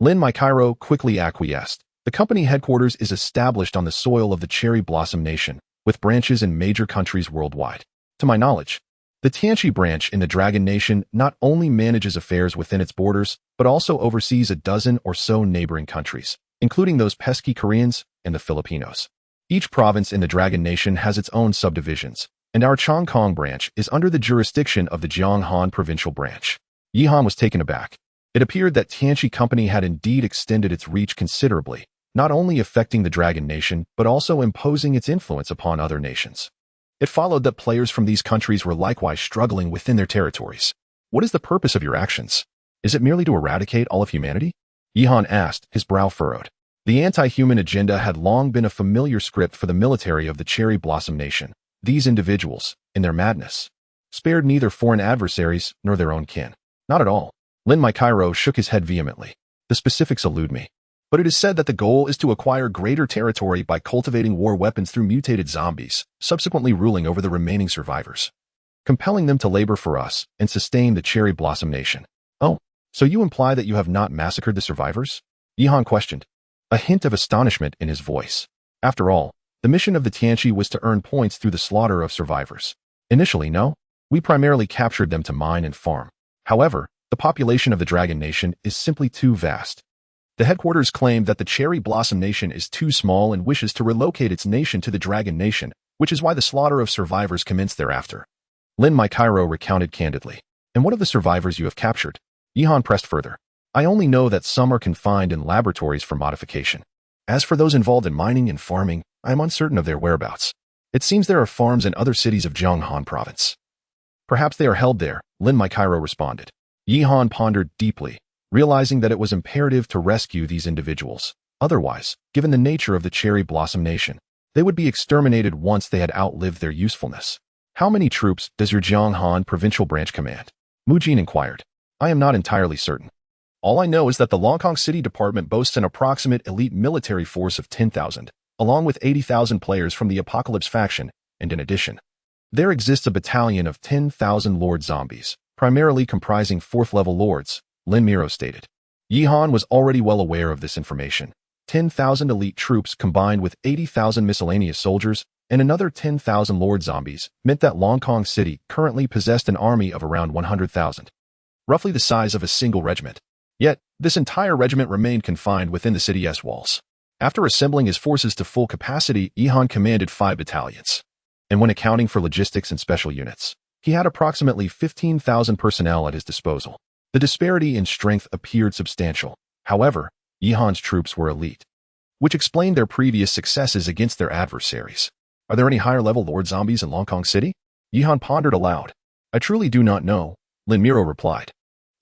Lin Maikairo quickly acquiesced. The company headquarters is established on the soil of the Cherry Blossom Nation, with branches in major countries worldwide. To my knowledge, the Tianqi branch in the Dragon Nation not only manages affairs within its borders, but also oversees a dozen or so neighboring countries, including those pesky Koreans and the Filipinos. Each province in the Dragon Nation has its own subdivisions, and our Chongkong branch is under the jurisdiction of the Jianghan provincial branch. Yihan was taken aback. It appeared that Tianqi Company had indeed extended its reach considerably, not only affecting the Dragon Nation, but also imposing its influence upon other nations. It followed that players from these countries were likewise struggling within their territories. What is the purpose of your actions? Is it merely to eradicate all of humanity? Yihan asked, his brow furrowed. The anti-human agenda had long been a familiar script for the military of the Cherry Blossom Nation. These individuals, in their madness, spared neither foreign adversaries nor their own kin. Not at all. Lin Maikairo shook his head vehemently. The specifics elude me. But it is said that the goal is to acquire greater territory by cultivating war weapons through mutated zombies, subsequently ruling over the remaining survivors, compelling them to labor for us and sustain the Cherry Blossom Nation. Oh, so you imply that you have not massacred the survivors? Yihan questioned, a hint of astonishment in his voice. After all, the mission of the Tianqi was to earn points through the slaughter of survivors. Initially, no. We primarily captured them to mine and farm. However, the population of the Dragon Nation is simply too vast. The headquarters claim that the Cherry Blossom Nation is too small and wishes to relocate its nation to the Dragon Nation, which is why the slaughter of survivors commenced thereafter. Lin Maikairo recounted candidly. And what of the survivors you have captured? Yihan pressed further. I only know that some are confined in laboratories for modification. As for those involved in mining and farming, I am uncertain of their whereabouts. It seems there are farms in other cities of Jianghan province. Perhaps they are held there, Lin Maikairo responded. Yihan pondered deeply, realizing that it was imperative to rescue these individuals. Otherwise, given the nature of the Cherry Blossom Nation, they would be exterminated once they had outlived their usefulness. How many troops does your Jianghan provincial branch command? Mu Jin inquired. I am not entirely certain. All I know is that the Longkong City Department boasts an approximate elite military force of 10,000, along with 80,000 players from the Apocalypse faction, and in addition, there exists a battalion of 10,000 Lord Zombies, primarily comprising 4th-level lords, Lin Miro stated. Yihan was already well aware of this information. 10,000 elite troops combined with 80,000 miscellaneous soldiers and another 10,000 Lord Zombies meant that Longkong City currently possessed an army of around 100,000, roughly the size of a single regiment. Yet, this entire regiment remained confined within the city's walls. After assembling his forces to full capacity, Yihan commanded 5 battalions. And when accounting for logistics and special units, he had approximately 15,000 personnel at his disposal. The disparity in strength appeared substantial. However, Yihan's troops were elite, which explained their previous successes against their adversaries. Are there any higher-level Lord Zombies in Longkong City? Yihan pondered aloud. I truly do not know, Lin Miro replied.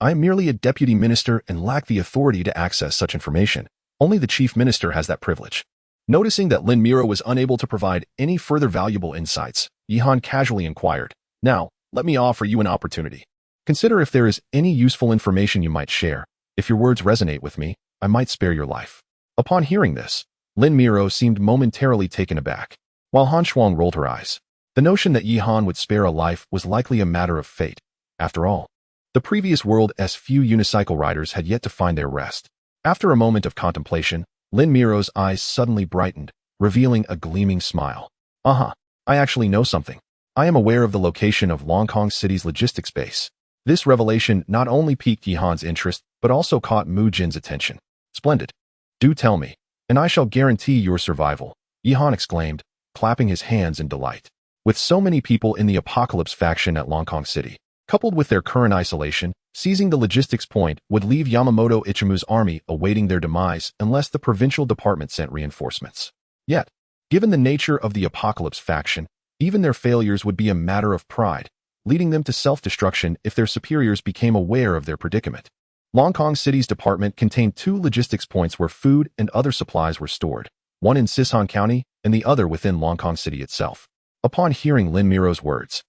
I am merely a deputy minister and lack the authority to access such information. Only the chief minister has that privilege. Noticing that Lin Miro was unable to provide any further valuable insights, Yihan casually inquired, Now, let me offer you an opportunity. Consider if there is any useful information you might share. If your words resonate with me, I might spare your life. Upon hearing this, Lin Miro seemed momentarily taken aback, while Han Shuang rolled her eyes. The notion that Yihan would spare a life was likely a matter of fate. After all, the previous world's few unicycle riders had yet to find their rest. After a moment of contemplation, Lin Miro's eyes suddenly brightened, revealing a gleaming smile. I actually know something. I am aware of the location of Longkong City's logistics base. This revelation not only piqued Yihan's interest, but also caught Mu Jin's attention. Splendid. Do tell me, and I shall guarantee your survival, Yihan exclaimed, clapping his hands in delight. With so many people in the Apocalypse faction at Longkong City, coupled with their current isolation, seizing the logistics point would leave Yamamoto Ichimu's army awaiting their demise unless the provincial department sent reinforcements. Yet, given the nature of the Apocalypse faction, even their failures would be a matter of pride, leading them to self-destruction if their superiors became aware of their predicament. Longkong City's department contained 2 logistics points where food and other supplies were stored, one in Sisan County and the other within Longkong City itself. Upon hearing Lin Miro's words,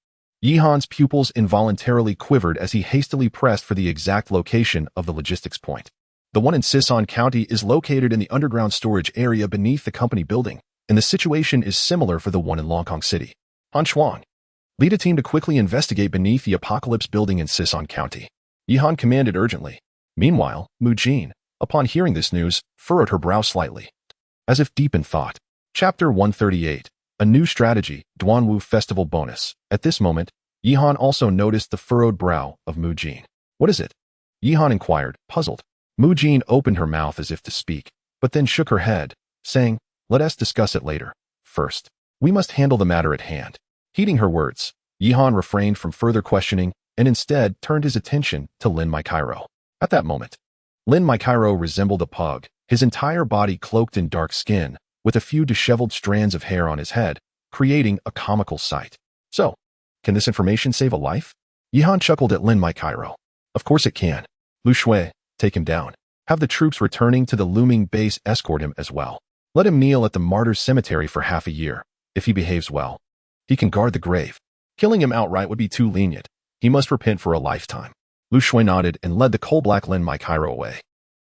Yihan's pupils involuntarily quivered as he hastily pressed for the exact location of the logistics point. The one in Sisan County is located in the underground storage area beneath the company building, and the situation is similar for the one in Longkong City. Han Shuang, lead a team to quickly investigate beneath the Apocalypse building in Sisan County. Yihan commanded urgently. Meanwhile, Mu Jin, upon hearing this news, furrowed her brow slightly, as if deep in thought. Chapter 138. A new strategy, Duanwu Festival bonus. At this moment, Yihan also noticed the furrowed brow of Mu Jin. What is it? Yihan inquired, puzzled. Mu Jin opened her mouth as if to speak, but then shook her head, saying, Let us discuss it later. First, we must handle the matter at hand. Heeding her words, Yihan refrained from further questioning and instead turned his attention to Lin Maikairo. At that moment, Lin Maikairo resembled a pug, his entire body cloaked in dark skin, with a few disheveled strands of hair on his head, creating a comical sight. So, can this information save a life? Yihan chuckled at Lin Cairo. Of course it can. Lu Shui, take him down. Have the troops returning to the looming base escort him as well. Let him kneel at the martyrs' cemetery for half a year. If he behaves well, he can guard the grave. Killing him outright would be too lenient. He must repent for a lifetime. Lu Shui nodded and led the coal-black Lin Cairo away.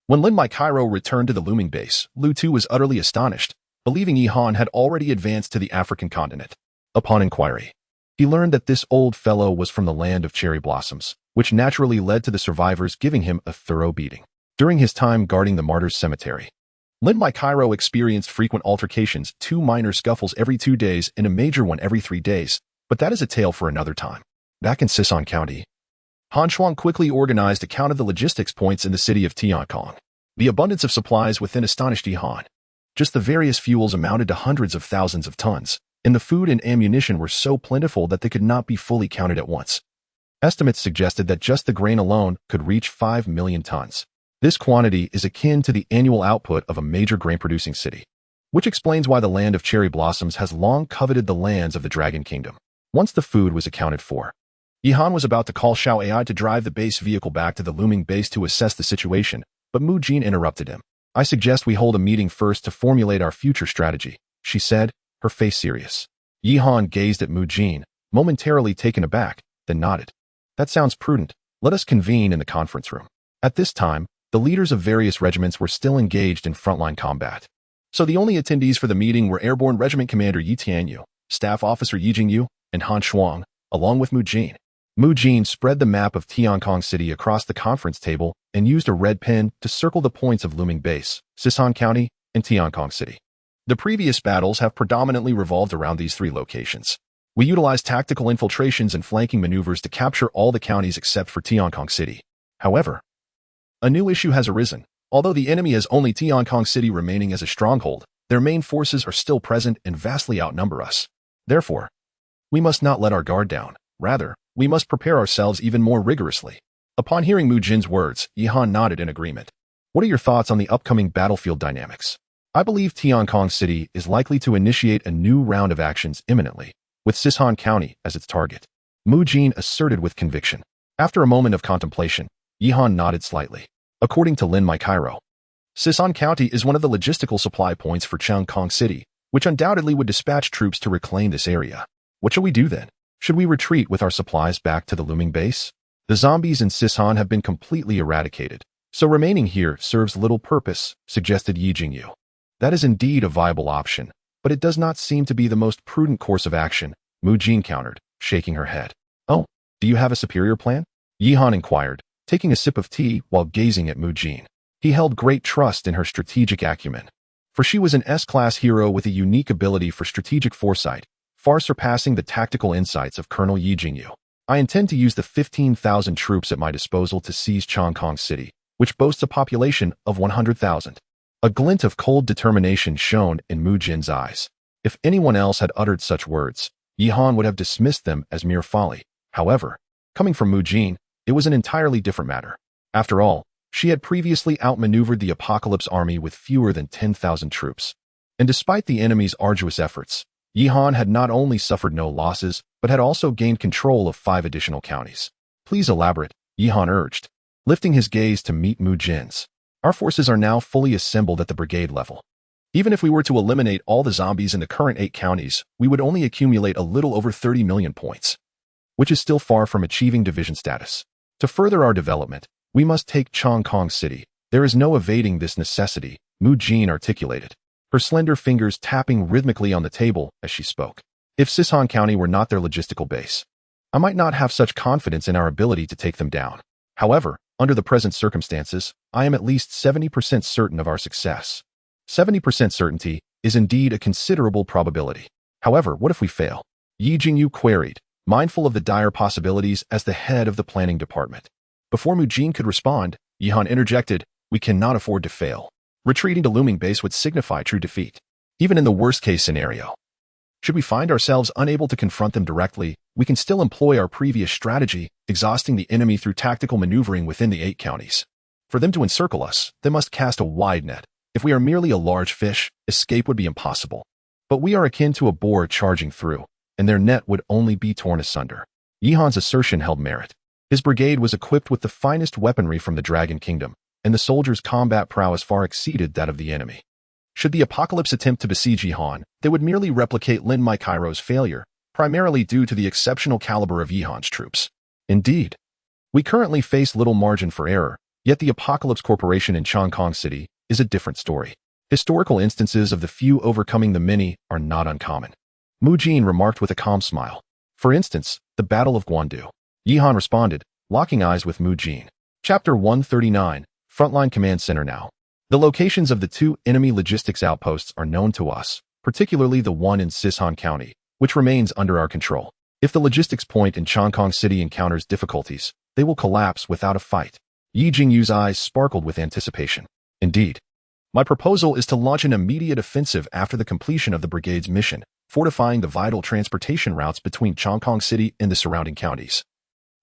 When Lin Cairo returned to the looming base, Lu Tu was utterly astonished, believing Yihan had already advanced to the African continent. Upon inquiry, he learned that this old fellow was from the land of cherry blossoms, which naturally led to the survivors giving him a thorough beating. During his time guarding the martyrs' cemetery, Lin Cairo experienced frequent altercations, 2 minor scuffles every 2 days and a major one every 3 days, but that is a tale for another time. Back in Sisan County, Han Shuang quickly organized a count of the logistics points in the city of Tiankong. The abundance of supplies within astonished Yihan. Just the various fuels amounted to hundreds of thousands of tons, and the food and ammunition were so plentiful that they could not be fully counted at once. Estimates suggested that just the grain alone could reach 5 million tons. This quantity is akin to the annual output of a major grain-producing city, which explains why the land of cherry blossoms has long coveted the lands of the Dragon Kingdom. Once the food was accounted for, Yihan was about to call Xiao Ai to drive the base vehicle back to the looming base to assess the situation, but Mu Jin interrupted him. I suggest we hold a meeting first to formulate our future strategy, she said, her face serious. Yihan gazed at Mu Jin, momentarily taken aback, then nodded. That sounds prudent. Let us convene in the conference room. At this time, the leaders of various regiments were still engaged in frontline combat. So the only attendees for the meeting were Airborne Regiment Commander Yi Tianyu, Staff Officer Yi Jingyu, and Han Shuang, along with Mu Jin. Mu Jin spread the map of Tiankong City across the conference table and used a red pen to circle the points of looming base, Sisan County, and Tiankong City. The previous battles have predominantly revolved around these 3 locations. We utilized tactical infiltrations and flanking maneuvers to capture all the counties except for Tiankong City. However, a new issue has arisen. Although the enemy has only Tiankong City remaining as a stronghold, their main forces are still present and vastly outnumber us. Therefore, we must not let our guard down. Rather, we must prepare ourselves even more rigorously. Upon hearing Mu Jin's words, Yihan nodded in agreement. What are your thoughts on the upcoming battlefield dynamics? I believe Tiankong City is likely to initiate a new round of actions imminently, with Sisan County as its target. Mu Jin asserted with conviction. After a moment of contemplation, Yihan nodded slightly. According to Lin Cairo, Sisan County is one of the logistical supply points for Tiankong City, which undoubtedly would dispatch troops to reclaim this area. What shall we do then? Should we retreat with our supplies back to the looming base? The zombies in Sisan have been completely eradicated, so remaining here serves little purpose, suggested Yi Jingyu. That is indeed a viable option, but it does not seem to be the most prudent course of action, Mu Jin countered, shaking her head. Oh, do you have a superior plan? Yihan inquired, taking a sip of tea while gazing at Mu Jin. He held great trust in her strategic acumen, for she was an S-class hero with a unique ability for strategic foresight, far surpassing the tactical insights of Colonel Yi Jingyu. I intend to use the 15,000 troops at my disposal to seize Tiankong City, which boasts a population of 100,000. A glint of cold determination shone in Mu Jin's eyes. If anyone else had uttered such words, Yihan would have dismissed them as mere folly. However, coming from Mu Jin, it was an entirely different matter. After all, she had previously outmaneuvered the Apocalypse army with fewer than 10,000 troops. And despite the enemy's arduous efforts, Yihan had not only suffered no losses, but had also gained control of 5 additional counties. Please elaborate, Yihan urged, lifting his gaze to meet Mu Jin's. Our forces are now fully assembled at the brigade level. Even if we were to eliminate all the zombies in the current 8 counties, we would only accumulate a little over 30 million points, which is still far from achieving division status. To further our development, we must take Tiankong City. There is no evading this necessity, Mu Jin articulated, her slender fingers tapping rhythmically on the table as she spoke. If Sisan County were not their logistical base, I might not have such confidence in our ability to take them down. However, under the present circumstances, I am at least 70% certain of our success. 70% certainty is indeed a considerable probability. However, what if we fail? Yi Jingyu queried, mindful of the dire possibilities as the head of the planning department. Before Mu Jin could respond, Yihan interjected, we cannot afford to fail. Retreating to looming base would signify true defeat, even in the worst-case scenario. Should we find ourselves unable to confront them directly, we can still employ our previous strategy, exhausting the enemy through tactical maneuvering within the 8 counties. For them to encircle us, they must cast a wide net. If we are merely a large fish, escape would be impossible. But we are akin to a boar charging through, and their net would only be torn asunder. Yihan's assertion held merit. His brigade was equipped with the finest weaponry from the Dragon Kingdom, and the soldiers' combat prowess far exceeded that of the enemy. Should the Apocalypse attempt to besiege Yihan, they would merely replicate Lin Mai Cairo's failure, primarily due to the exceptional caliber of Yihan's troops. Indeed, we currently face little margin for error, yet the Apocalypse Corporation in Chongqing City is a different story. Historical instances of the few overcoming the many are not uncommon. Mu Jin remarked with a calm smile. For instance, the Battle of Guandu. Yihan responded, locking eyes with Mu Jin. Chapter 139, Frontline Command Center now. The locations of the two enemy logistics outposts are known to us, particularly the one in Sisan County, which remains under our control. If the logistics point in Chongqing City encounters difficulties, they will collapse without a fight. Yi Jingyu's eyes sparkled with anticipation. Indeed, my proposal is to launch an immediate offensive after the completion of the brigade's mission, fortifying the vital transportation routes between Chongqing City and the surrounding counties,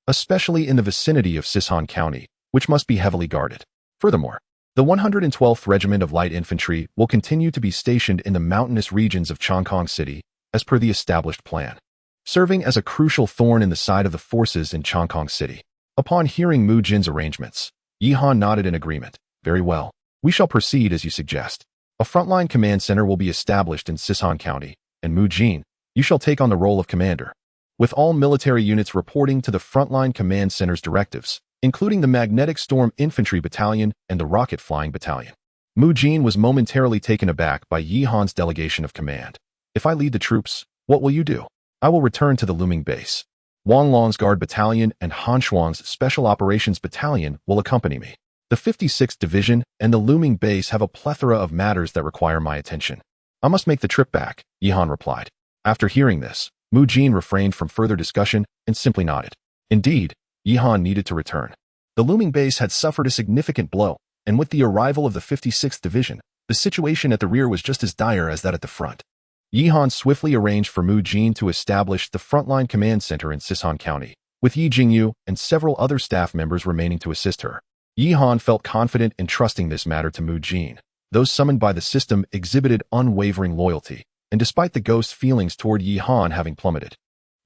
especially in the vicinity of Sisan County, which must be heavily guarded. Furthermore, the 112th Regiment of Light Infantry will continue to be stationed in the mountainous regions of Chongqing City, as per the established plan, serving as a crucial thorn in the side of the forces in Chongqing City. Upon hearing Mu Jin's arrangements, Yihan nodded in agreement. Very well. We shall proceed as you suggest. A frontline command center will be established in Sisan County, and Mu Jin, you shall take on the role of commander, with all military units reporting to the frontline command center's directives, including the Magnetic Storm Infantry Battalion and the Rocket Flying Battalion. Mu Jin was momentarily taken aback by Yihan's delegation of command. If I lead the troops, what will you do? I will return to the looming base. Wang Long's Guard Battalion and Han Shuang's Special Operations Battalion will accompany me. The 56th Division and the looming base have a plethora of matters that require my attention. I must make the trip back, Yihan replied. After hearing this, Mu Jin refrained from further discussion and simply nodded. Indeed, Yihan needed to return. The looming base had suffered a significant blow, and with the arrival of the 56th Division, the situation at the rear was just as dire as that at the front. Yihan swiftly arranged for Mu Jin to establish the frontline command center in Sisan County, with Yi Jingyu and several other staff members remaining to assist her. Yihan felt confident in trusting this matter to Mu Jin. Those summoned by the system exhibited unwavering loyalty, and despite the ghost's feelings toward Yihan having plummeted,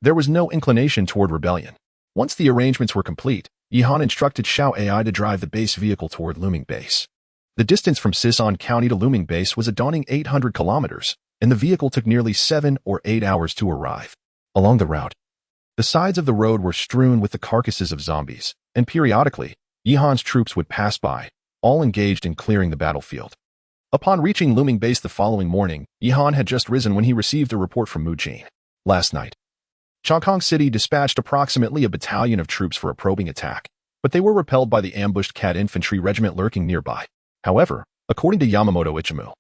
there was no inclination toward rebellion. Once the arrangements were complete, Yihan instructed Xiao AI to drive the base vehicle toward Looming Base. The distance from Sisan County to Looming Base was a daunting 800 kilometers, and the vehicle took nearly 7 or 8 hours to arrive. Along the route, the sides of the road were strewn with the carcasses of zombies, and periodically, Yihan's troops would pass by, all engaged in clearing the battlefield. Upon reaching Looming Base the following morning, Yihan had just risen when he received a report from Mu Jin. Last night, Chongqing City dispatched approximately a battalion of troops for a probing attack, but they were repelled by the ambushed Cat Infantry Regiment lurking nearby. However, according to Yamamoto Ichimu,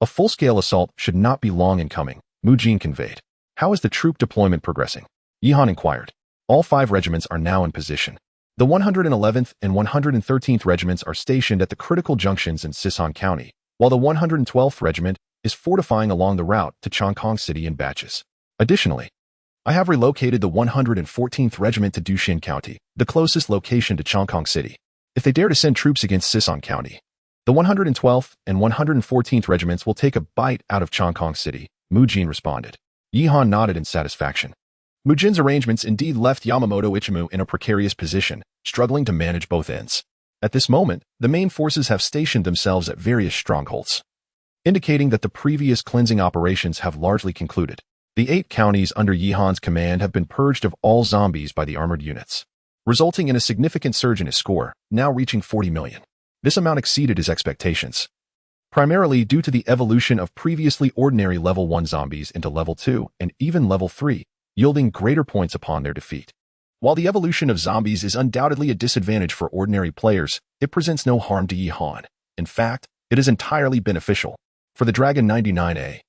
a full-scale assault should not be long in coming, Mu Jin conveyed. How is the troop deployment progressing? Yihan inquired. All 5 regiments are now in position. The 111th and 113th regiments are stationed at the critical junctions in Sisan County, while the 112th Regiment is fortifying along the route to Chongqing City in batches. Additionally, I have relocated the 114th Regiment to Dushin County, the closest location to Chongqing City. If they dare to send troops against Sisan County, the 112th and 114th Regiments will take a bite out of Chongqing City, Mu Jin responded. Yihan nodded in satisfaction. Mu Jin's arrangements indeed left Yamamoto Ichimu in a precarious position, struggling to manage both ends. At this moment, the main forces have stationed themselves at various strongholds, indicating that the previous cleansing operations have largely concluded. The 8 counties under Yihan's command have been purged of all zombies by the armored units, resulting in a significant surge in his score, now reaching 40 million. This amount exceeded his expectations, primarily due to the evolution of previously ordinary level 1 zombies into level 2 and even level 3, yielding greater points upon their defeat. While the evolution of zombies is undoubtedly a disadvantage for ordinary players, it presents no harm to Yihan. In fact, it is entirely beneficial. For the Dragon 99A,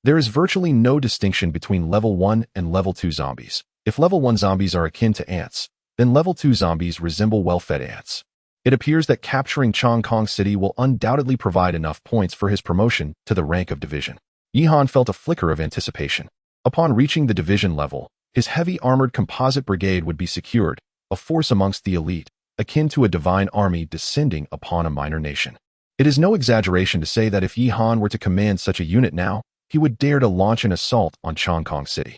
there is virtually no distinction between level 1 and level 2 zombies. If level 1 zombies are akin to ants, then level 2 zombies resemble well-fed ants. It appears that capturing Chongqing City will undoubtedly provide enough points for his promotion to the rank of division. Yihan felt a flicker of anticipation. Upon reaching the division level, his heavy armored composite brigade would be secured, a force amongst the elite, akin to a divine army descending upon a minor nation. It is no exaggeration to say that if Yihan were to command such a unit now, he would dare to launch an assault on Changkong City.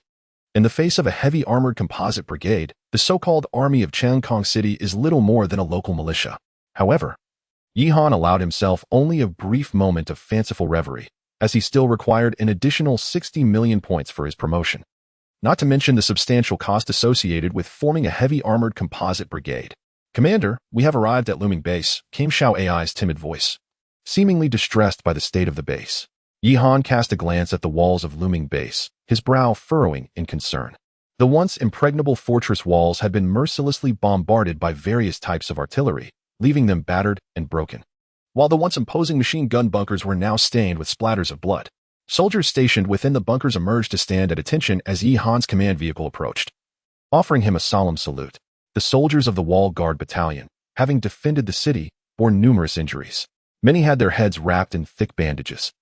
In the face of a heavy armored composite brigade, the so-called army of Changkong City is little more than a local militia. However, Yi Han allowed himself only a brief moment of fanciful reverie, as he still required an additional 60 million points for his promotion. Not to mention the substantial cost associated with forming a heavy armored composite brigade. "Commander, we have arrived at Looming Base," came Xiao Ai's timid voice. Seemingly distressed by the state of the base, Yi Han cast a glance at the walls of Looming Base, his brow furrowing in concern. The once impregnable fortress walls had been mercilessly bombarded by various types of artillery, leaving them battered and broken. While the once imposing machine gun bunkers were now stained with splatters of blood, soldiers stationed within the bunkers emerged to stand at attention as Yi Han's command vehicle approached. Offering him a solemn salute, the soldiers of the Wall Guard Battalion, having defended the city, bore numerous injuries. Many had their heads wrapped in thick bandages,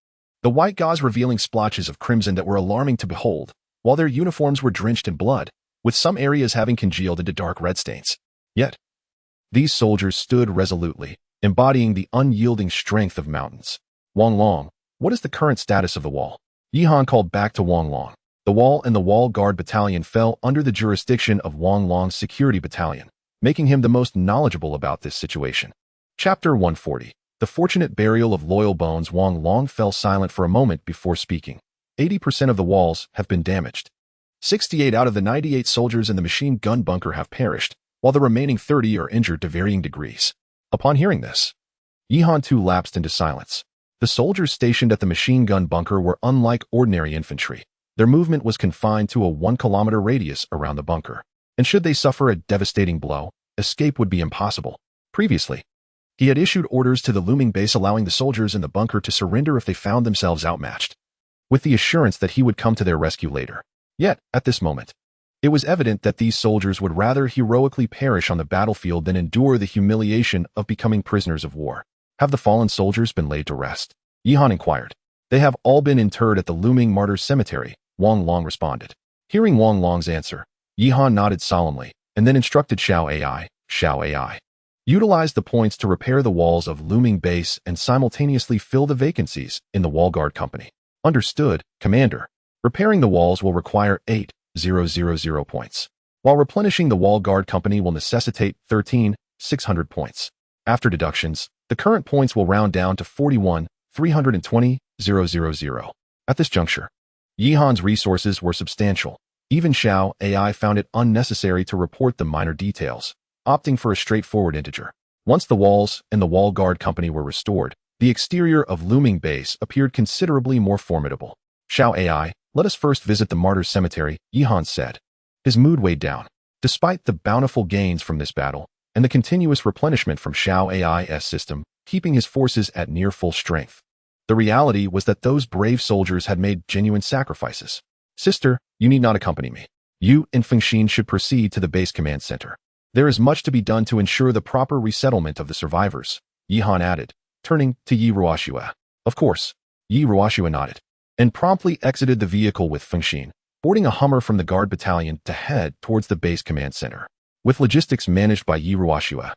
the white gauze revealing splotches of crimson that were alarming to behold, while their uniforms were drenched in blood, with some areas having congealed into dark red stains. Yet, these soldiers stood resolutely, embodying the unyielding strength of mountains. "Wang Long, what is the current status of the wall?" Yi Han called back to Wang Long. The wall and the Wall Guard Battalion fell under the jurisdiction of Wang Long's security battalion, making him the most knowledgeable about this situation. Chapter 140. The fortunate burial of loyal bones. Wang Long fell silent for a moment before speaking. 80% of the walls have been damaged. 68 out of the 98 soldiers in the machine gun bunker have perished, while the remaining 30 are injured to varying degrees. Upon hearing this, Yi Han too lapsed into silence. The soldiers stationed at the machine gun bunker were unlike ordinary infantry. Their movement was confined to a 1-kilometer radius around the bunker, and should they suffer a devastating blow, escape would be impossible. Previously, he had issued orders to the Looming Base allowing the soldiers in the bunker to surrender if they found themselves outmatched, with the assurance that he would come to their rescue later. Yet, at this moment, it was evident that these soldiers would rather heroically perish on the battlefield than endure the humiliation of becoming prisoners of war. "Have the fallen soldiers been laid to rest?" Yi Han inquired. "They have all been interred at the Looming Martyrs Cemetery," Wang Long responded. Hearing Wang Long's answer, Yi Han nodded solemnly, and then instructed Xiao Ai, utilize the points to repair the walls of Looming Base and simultaneously fill the vacancies in the Wall Guard Company. "Understood, Commander. Repairing the walls will require 8,000 points, while replenishing the Wall Guard Company will necessitate 13,600 points. After deductions, the current points will round down to 41,320,000. At this juncture, Yi Han's resources were substantial. Even Xiao Ai found it unnecessary to report the minor details, opting for a straightforward integer. Once the walls and the Wall Guard Company were restored, the exterior of Looming Base appeared considerably more formidable. "Xiao Ai, let us first visit the Martyrs Cemetery," Yi Han said. His mood weighed down. Despite the bountiful gains from this battle, and the continuous replenishment from Xiao Ai's system, keeping his forces at near full strength, the reality was that those brave soldiers had made genuine sacrifices. "Sister, you need not accompany me. You and Fengxin should proceed to the base command center. There is much to be done to ensure the proper resettlement of the survivors," Yi Han added, turning to Yi Ruoxue. "Of course." Yi Ruoxue nodded, and promptly exited the vehicle with Fengxin, boarding a Hummer from the Guard Battalion to head towards the base command center. With logistics managed by Yi Ruoxue,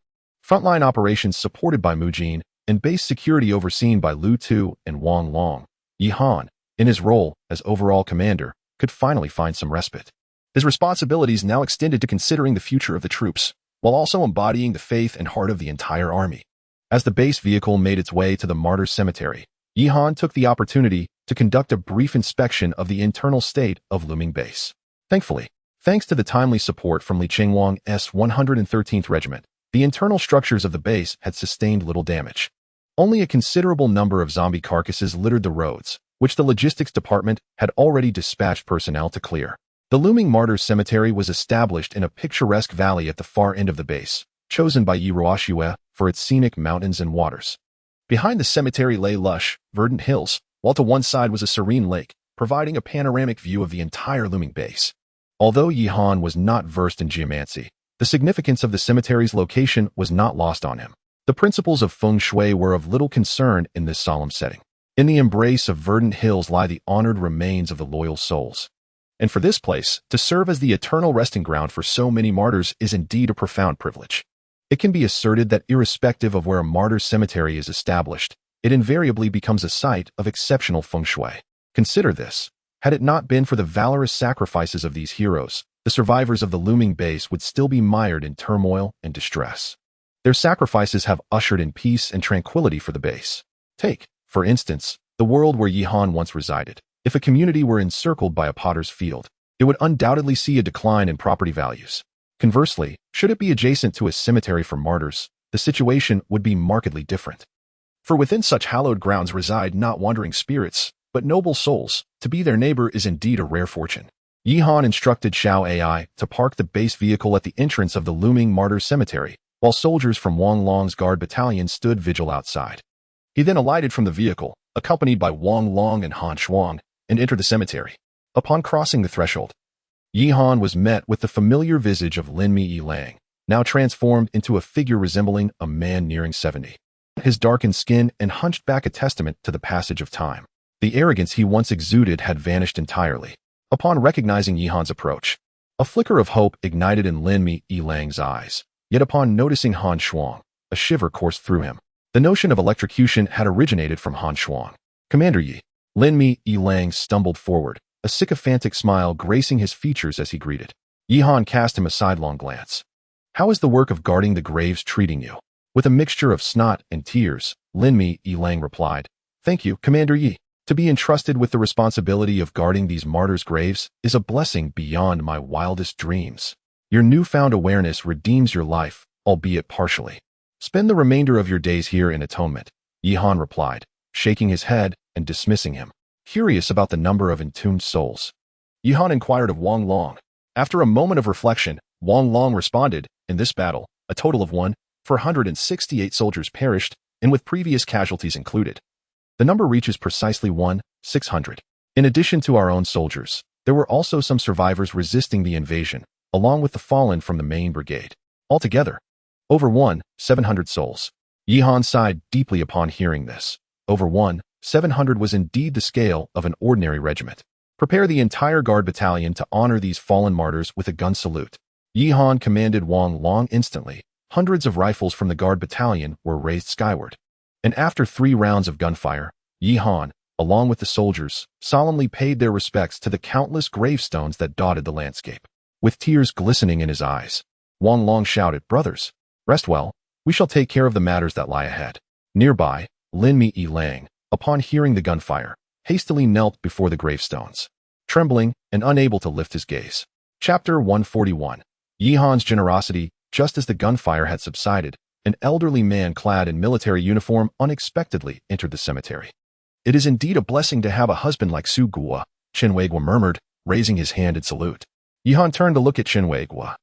frontline operations supported by Mu Jin, and base security overseen by Lu Tu and Wang Long, Yi Han, in his role as overall commander, could finally find some respite. His responsibilities now extended to considering the future of the troops, while also embodying the faith and heart of the entire army. As the base vehicle made its way to the Martyrs Cemetery, Yi Han took the opportunity to conduct a brief inspection of the internal state of Looming Base. Thankfully, thanks to the timely support from Li Chengwang's 113th Regiment, the internal structures of the base had sustained little damage. Only a considerable number of zombie carcasses littered the roads, which the logistics department had already dispatched personnel to clear. The Looming Martyrs Cemetery was established in a picturesque valley at the far end of the base, chosen by Yi Ruoxue for its scenic mountains and waters. Behind the cemetery lay lush, verdant hills, while to one side was a serene lake, providing a panoramic view of the entire Looming Base. Although Yi Han was not versed in geomancy, the significance of the cemetery's location was not lost on him. The principles of feng shui were of little concern in this solemn setting. In the embrace of verdant hills lie the honored remains of the loyal souls. And for this place, to serve as the eternal resting ground for so many martyrs is indeed a profound privilege. It can be asserted that irrespective of where a martyr's cemetery is established, it invariably becomes a site of exceptional feng shui. Consider this. Had it not been for the valorous sacrifices of these heroes, the survivors of the looming base would still be mired in turmoil and distress. Their sacrifices have ushered in peace and tranquility for the base. Take, for instance, the world where Yihan once resided. If a community were encircled by a potter's field, it would undoubtedly see a decline in property values. Conversely, should it be adjacent to a cemetery for martyrs, the situation would be markedly different. For within such hallowed grounds reside not wandering spirits, but noble souls. To be their neighbor is indeed a rare fortune. Yihan instructed Xiao AI to park the base vehicle at the entrance of the looming martyrs cemetery, while soldiers from Wang Long's guard battalion stood vigil outside. He then alighted from the vehicle, accompanied by Wang Long and Han Shuang, and entered the cemetery. Upon crossing the threshold, Yihan was met with the familiar visage of Lin Mi Yilang, now transformed into a figure resembling a man nearing 70. His darkened skin and hunched back a testament to the passage of time. The arrogance he once exuded had vanished entirely. Upon recognizing Yihan's approach, a flicker of hope ignited in Lin Mi Yilang's eyes. Yet upon noticing Han Shuang, a shiver coursed through him. The notion of electrocution had originated from Han Shuang. Commander Yi. Lin Mi Yilang stumbled forward, a sycophantic smile gracing his features as he greeted. Yihan cast him a sidelong glance. How is the work of guarding the graves treating you? With a mixture of snot and tears, Lin Mi Yilang replied, Thank you, Commander Yi. To be entrusted with the responsibility of guarding these martyrs' graves is a blessing beyond my wildest dreams. Your newfound awareness redeems your life, albeit partially. Spend the remainder of your days here in atonement, Yihan replied, shaking his head and dismissing him. Curious about the number of entombed souls, Yihan inquired of Wang Long. After a moment of reflection, Wang Long responded, In this battle, a total of 468 soldiers perished, and with previous casualties included. The number reaches precisely 600. In addition to our own soldiers, there were also some survivors resisting the invasion, along with the fallen from the main brigade. Altogether, over 700 souls. Yihan sighed deeply upon hearing this. Over 700 was indeed the scale of an ordinary regiment. Prepare the entire guard battalion to honor these fallen martyrs with a gun salute. Yihan commanded Wang Long instantly. Hundreds of rifles from the guard battalion were raised skyward. And after 3 rounds of gunfire, Yihan, along with the soldiers, solemnly paid their respects to the countless gravestones that dotted the landscape. With tears glistening in his eyes, Wang Long shouted, Brothers, rest well, we shall take care of the matters that lie ahead. Nearby, Lin Mi Yilang, upon hearing the gunfire, hastily knelt before the gravestones, trembling and unable to lift his gaze. Chapter 141. Yihan's generosity. Just as the gunfire had subsided, an elderly man clad in military uniform unexpectedly entered the cemetery. It is indeed a blessing to have a husband like Su Guo, Chen Weiguo murmured, raising his hand in salute. Yihan turned to look at Chen Weiguo,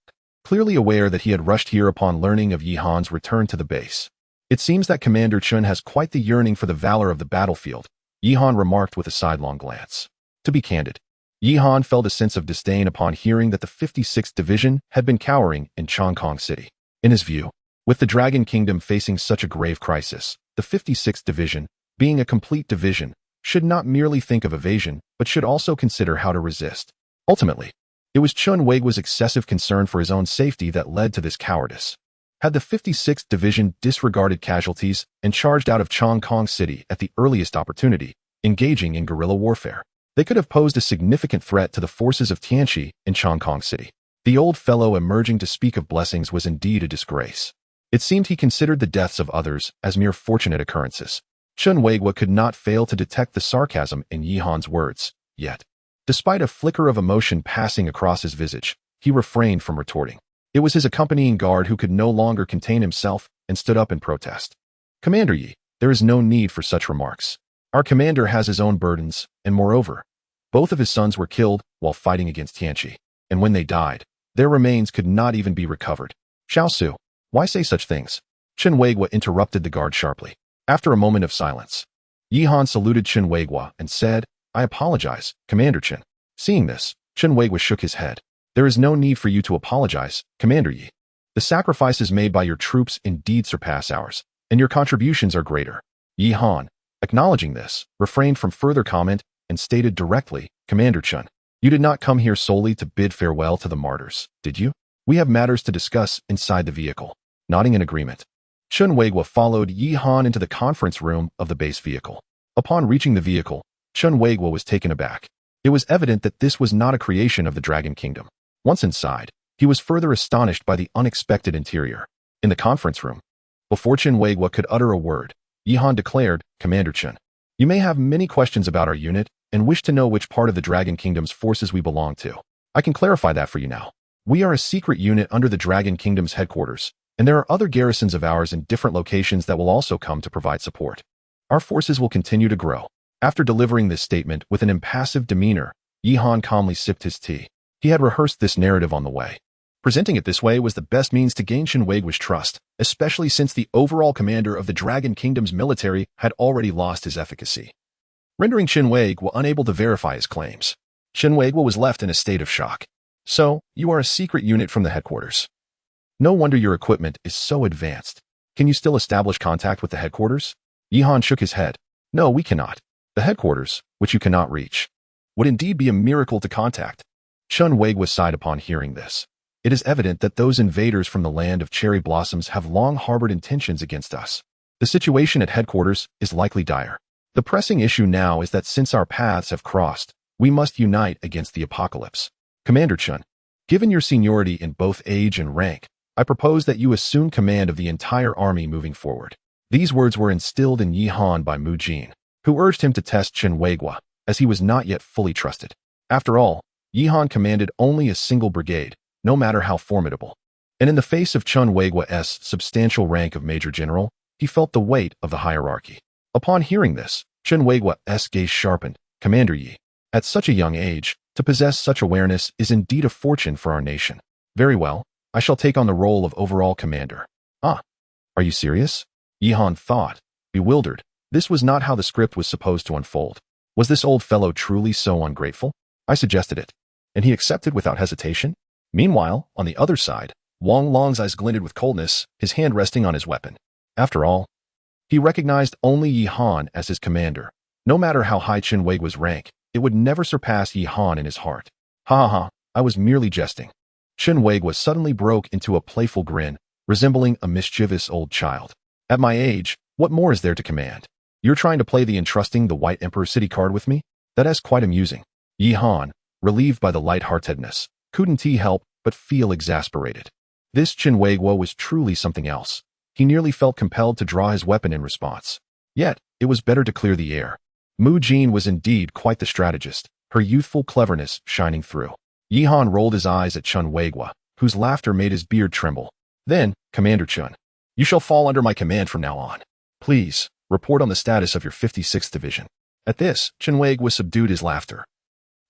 clearly aware that he had rushed here upon learning of Yihan's return to the base. It seems that Commander Chen has quite the yearning for the valor of the battlefield, Yihan remarked with a sidelong glance. To be candid, Yihan felt a sense of disdain upon hearing that the 56th Division had been cowering in Chongkong City. In his view, with the Dragon Kingdom facing such a grave crisis, the 56th Division, being a complete division, should not merely think of evasion, but should also consider how to resist. Ultimately, it was Chen Weiguo's excessive concern for his own safety that led to this cowardice. Had the 56th Division disregarded casualties and charged out of Chongkong City at the earliest opportunity, engaging in guerrilla warfare, they could have posed a significant threat to the forces of Tianqi in Chongkong City. The old fellow emerging to speak of blessings was indeed a disgrace. It seemed he considered the deaths of others as mere fortunate occurrences. Chen Weiguo could not fail to detect the sarcasm in Yihan's words, yet, despite a flicker of emotion passing across his visage, he refrained from retorting. It was his accompanying guard who could no longer contain himself and stood up in protest. Commander Yi, there is no need for such remarks. Our commander has his own burdens, and moreover, both of his sons were killed while fighting against Tianqi, and when they died, their remains could not even be recovered. Xiaosu, why say such things? Chen Weiguo interrupted the guard sharply. After a moment of silence, Yihan saluted Chen Weiguo and said, I apologize, Commander Chen. Seeing this, Chen Weiguo shook his head. There is no need for you to apologize, Commander Yi. The sacrifices made by your troops indeed surpass ours, and your contributions are greater. Yihan, acknowledging this, refrained from further comment and stated directly, Commander Chen, you did not come here solely to bid farewell to the martyrs, did you? We have matters to discuss inside the vehicle. Nodding in agreement, Chen Weiguo followed Yihan into the conference room of the base vehicle. Upon reaching the vehicle, Chun Weiguo was taken aback. It was evident that this was not a creation of the Dragon Kingdom. Once inside, he was further astonished by the unexpected interior. In the conference room, before Chun Weiguo could utter a word, Yihan declared, "Commander Chun, you may have many questions about our unit and wish to know which part of the Dragon Kingdom's forces we belong to. I can clarify that for you now. We are a secret unit under the Dragon Kingdom's headquarters, and there are other garrisons of ours in different locations that will also come to provide support. Our forces will continue to grow." After delivering this statement with an impassive demeanor, Yihan calmly sipped his tea. He had rehearsed this narrative on the way. Presenting it this way was the best means to gain Chun Weiguo's trust, especially since the overall commander of the Dragon Kingdom's military had already lost his efficacy, rendering Chun Weiguo unable to verify his claims. Chun Weiguo was left in a state of shock. "So, you are a secret unit from the headquarters. No wonder your equipment is so advanced. Can you still establish contact with the headquarters?" Yihan shook his head. "No, we cannot. The headquarters, which you cannot reach, would indeed be a miracle to contact." Chun Weiguo sighed upon hearing this. "It is evident that those invaders from the land of cherry blossoms have long harbored intentions against us. The situation at headquarters is likely dire. The pressing issue now is that since our paths have crossed, we must unite against the apocalypse. Commander Chun, given your seniority in both age and rank, I propose that you assume command of the entire army moving forward." These words were instilled in Yihan by Mu Jin, who urged him to test Chun Weiguo, as he was not yet fully trusted. After all, Yihan commanded only a single brigade, no matter how formidable. And in the face of Chun Weiguo's substantial rank of Major General, he felt the weight of the hierarchy. Upon hearing this, Chun Weiguo's gaze sharpened. "Commander Yi, at such a young age, to possess such awareness is indeed a fortune for our nation. Very well, I shall take on the role of overall commander." "Ah, are you serious?" Yihan thought, bewildered. This was not how the script was supposed to unfold. Was this old fellow truly so ungrateful? I suggested it, and he accepted without hesitation? Meanwhile, on the other side, Wang Long's eyes glinted with coldness, his hand resting on his weapon. After all, he recognized only Yihan as his commander. No matter how high Chun Weiguo's rank, it would never surpass Yihan in his heart. "Ha ha ha, I was merely jesting." Chun Weiguo suddenly broke into a playful grin, resembling a mischievous old child. "At my age, what more is there to command? You're trying to play the entrusting the White Emperor City card with me? That is quite amusing." Yihan, relieved by the lightheartedness, couldn't he help but feel exasperated. This Chun Weiguo was truly something else. He nearly felt compelled to draw his weapon in response. Yet, it was better to clear the air. Mu Jin was indeed quite the strategist, her youthful cleverness shining through. Yihan rolled his eyes at Chun Weiguo, whose laughter made his beard tremble. Then, "Commander Chun, you shall fall under my command from now on. Please, report on the status of your 56th Division." At this, Chun Weiguo subdued his laughter,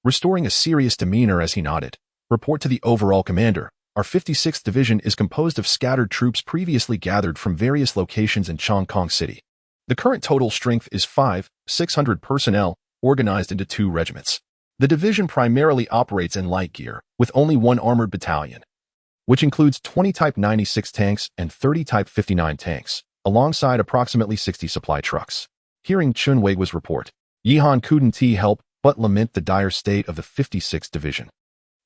restoring a serious demeanor as he nodded. "Report to the overall commander. Our 56th Division is composed of scattered troops previously gathered from various locations in Chongqing City. The current total strength is 600 personnel, organized into 2 regiments. The division primarily operates in light gear, with only 1 armored battalion, which includes 20 Type 96 tanks and 30 Type 59 tanks, alongside approximately 60 supply trucks." Hearing Chun Weiguo's report, Yihan couldn't help but lament the dire state of the 56th Division.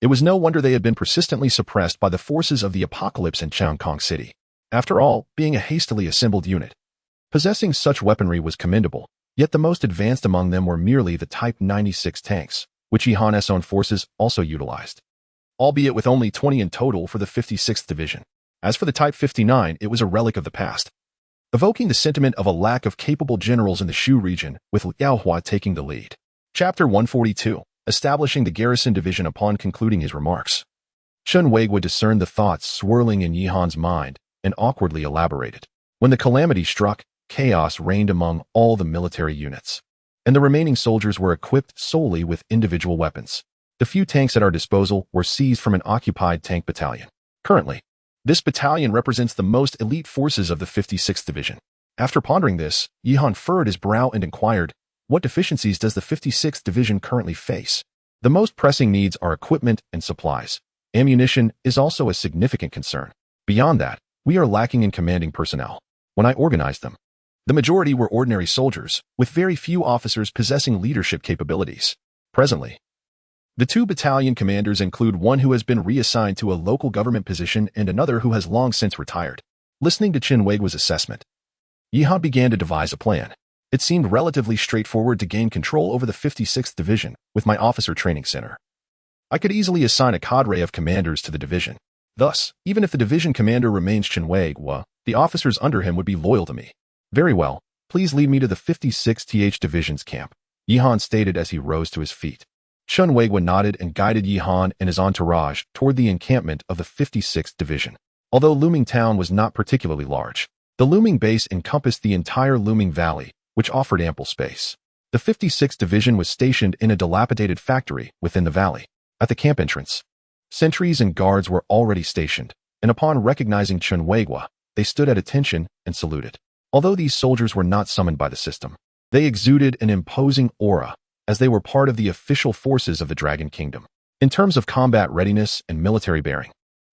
It was no wonder they had been persistently suppressed by the forces of the apocalypse in Chongqing City. After all, being a hastily assembled unit, possessing such weaponry was commendable, yet the most advanced among them were merely the Type 96 tanks, which Yihan's own forces also utilized, albeit with only 20 in total for the 56th Division. As for the Type 59, it was a relic of the past, evoking the sentiment of a lack of capable generals in the Shu region, with Liao Hua taking the lead. Chapter 142, Establishing the Garrison Division. Upon concluding his remarks, Chun Weiguo discerned the thoughts swirling in Yihan's mind and awkwardly elaborated. When the calamity struck, chaos reigned among all the military units, and the remaining soldiers were equipped solely with individual weapons. The few tanks at our disposal were seized from an occupied tank battalion. Currently, this battalion represents the most elite forces of the 56th Division. After pondering this, Yihan furrowed his brow and inquired, "What deficiencies does the 56th Division currently face?" "The most pressing needs are equipment and supplies. Ammunition is also a significant concern. Beyond that, we are lacking in commanding personnel. When I organized them, the majority were ordinary soldiers, with very few officers possessing leadership capabilities. Presently, the 2 battalion commanders include one who has been reassigned to a local government position and another who has long since retired." Listening to Chun Weiguo's assessment, Yihan began to devise a plan. It seemed relatively straightforward to gain control over the 56th Division with my officer training center. I could easily assign a cadre of commanders to the division. Thus, even if the division commander remains Chenhuegua, the officers under him would be loyal to me. Very well, please lead me to the 56th Division's camp, Yihan stated as he rose to his feet. Chenhuegua nodded and guided Yihan and his entourage toward the encampment of the 56th Division. Although Luming Town was not particularly large, the Luming base encompassed the entire Luming Valley, which offered ample space. The 56th Division was stationed in a dilapidated factory within the valley. At the camp entrance, sentries and guards were already stationed, and upon recognizing Chenhuegua, they stood at attention and saluted. Although these soldiers were not summoned by the system, they exuded an imposing aura, as they were part of the official forces of the Dragon Kingdom. In terms of combat readiness and military bearing,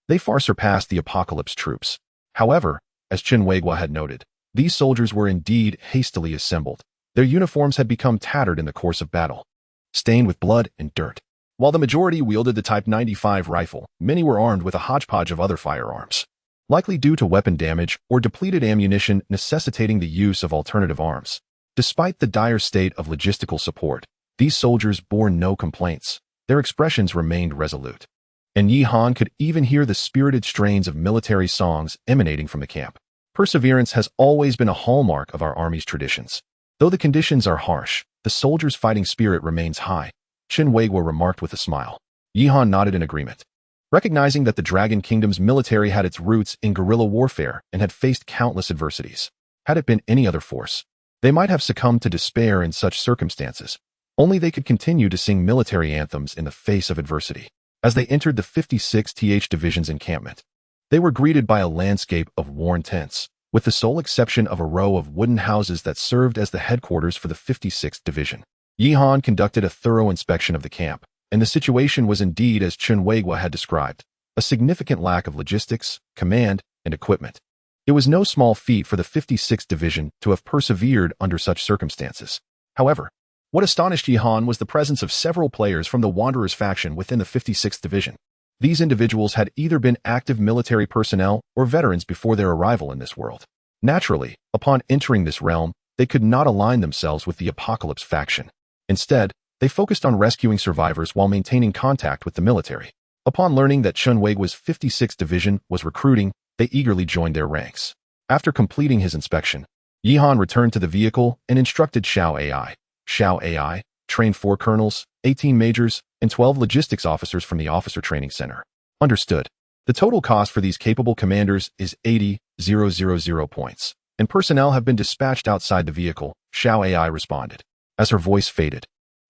they far surpassed the Apocalypse troops. However, as Chenhuegua had noted, these soldiers were indeed hastily assembled. Their uniforms had become tattered in the course of battle, stained with blood and dirt. While the majority wielded the Type 95 rifle, many were armed with a hodgepodge of other firearms, likely due to weapon damage or depleted ammunition necessitating the use of alternative arms. Despite the dire state of logistical support, these soldiers bore no complaints. Their expressions remained resolute, and Yihan could even hear the spirited strains of military songs emanating from the camp. Perseverance has always been a hallmark of our army's traditions. Though the conditions are harsh, the soldiers' fighting spirit remains high, Chenhuegua remarked with a smile. Yihan nodded in agreement. Recognizing that the Dragon Kingdom's military had its roots in guerrilla warfare and had faced countless adversities, had it been any other force, they might have succumbed to despair in such circumstances. Only they could continue to sing military anthems in the face of adversity. As they entered the 56th Division's encampment, they were greeted by a landscape of worn tents, with the sole exception of a row of wooden houses that served as the headquarters for the 56th Division. Yihan conducted a thorough inspection of the camp, and the situation was indeed as Chenhuegua had described, a significant lack of logistics, command, and equipment. It was no small feat for the 56th Division to have persevered under such circumstances. However, what astonished Yihan was the presence of several players from the Wanderers faction within the 56th Division. These individuals had either been active military personnel or veterans before their arrival in this world. Naturally, upon entering this realm, they could not align themselves with the Apocalypse faction. Instead, they focused on rescuing survivors while maintaining contact with the military. Upon learning that Chenhuegua's 56th Division was recruiting, they eagerly joined their ranks. After completing his inspection, Yihan returned to the vehicle and instructed Xiao AI. Xiao AI trained 4 colonels, 18 majors, and 12 logistics officers from the officer training center. Understood. The total cost for these capable commanders is 80,000 points, and personnel have been dispatched outside the vehicle, Xiao AI responded. As her voice faded,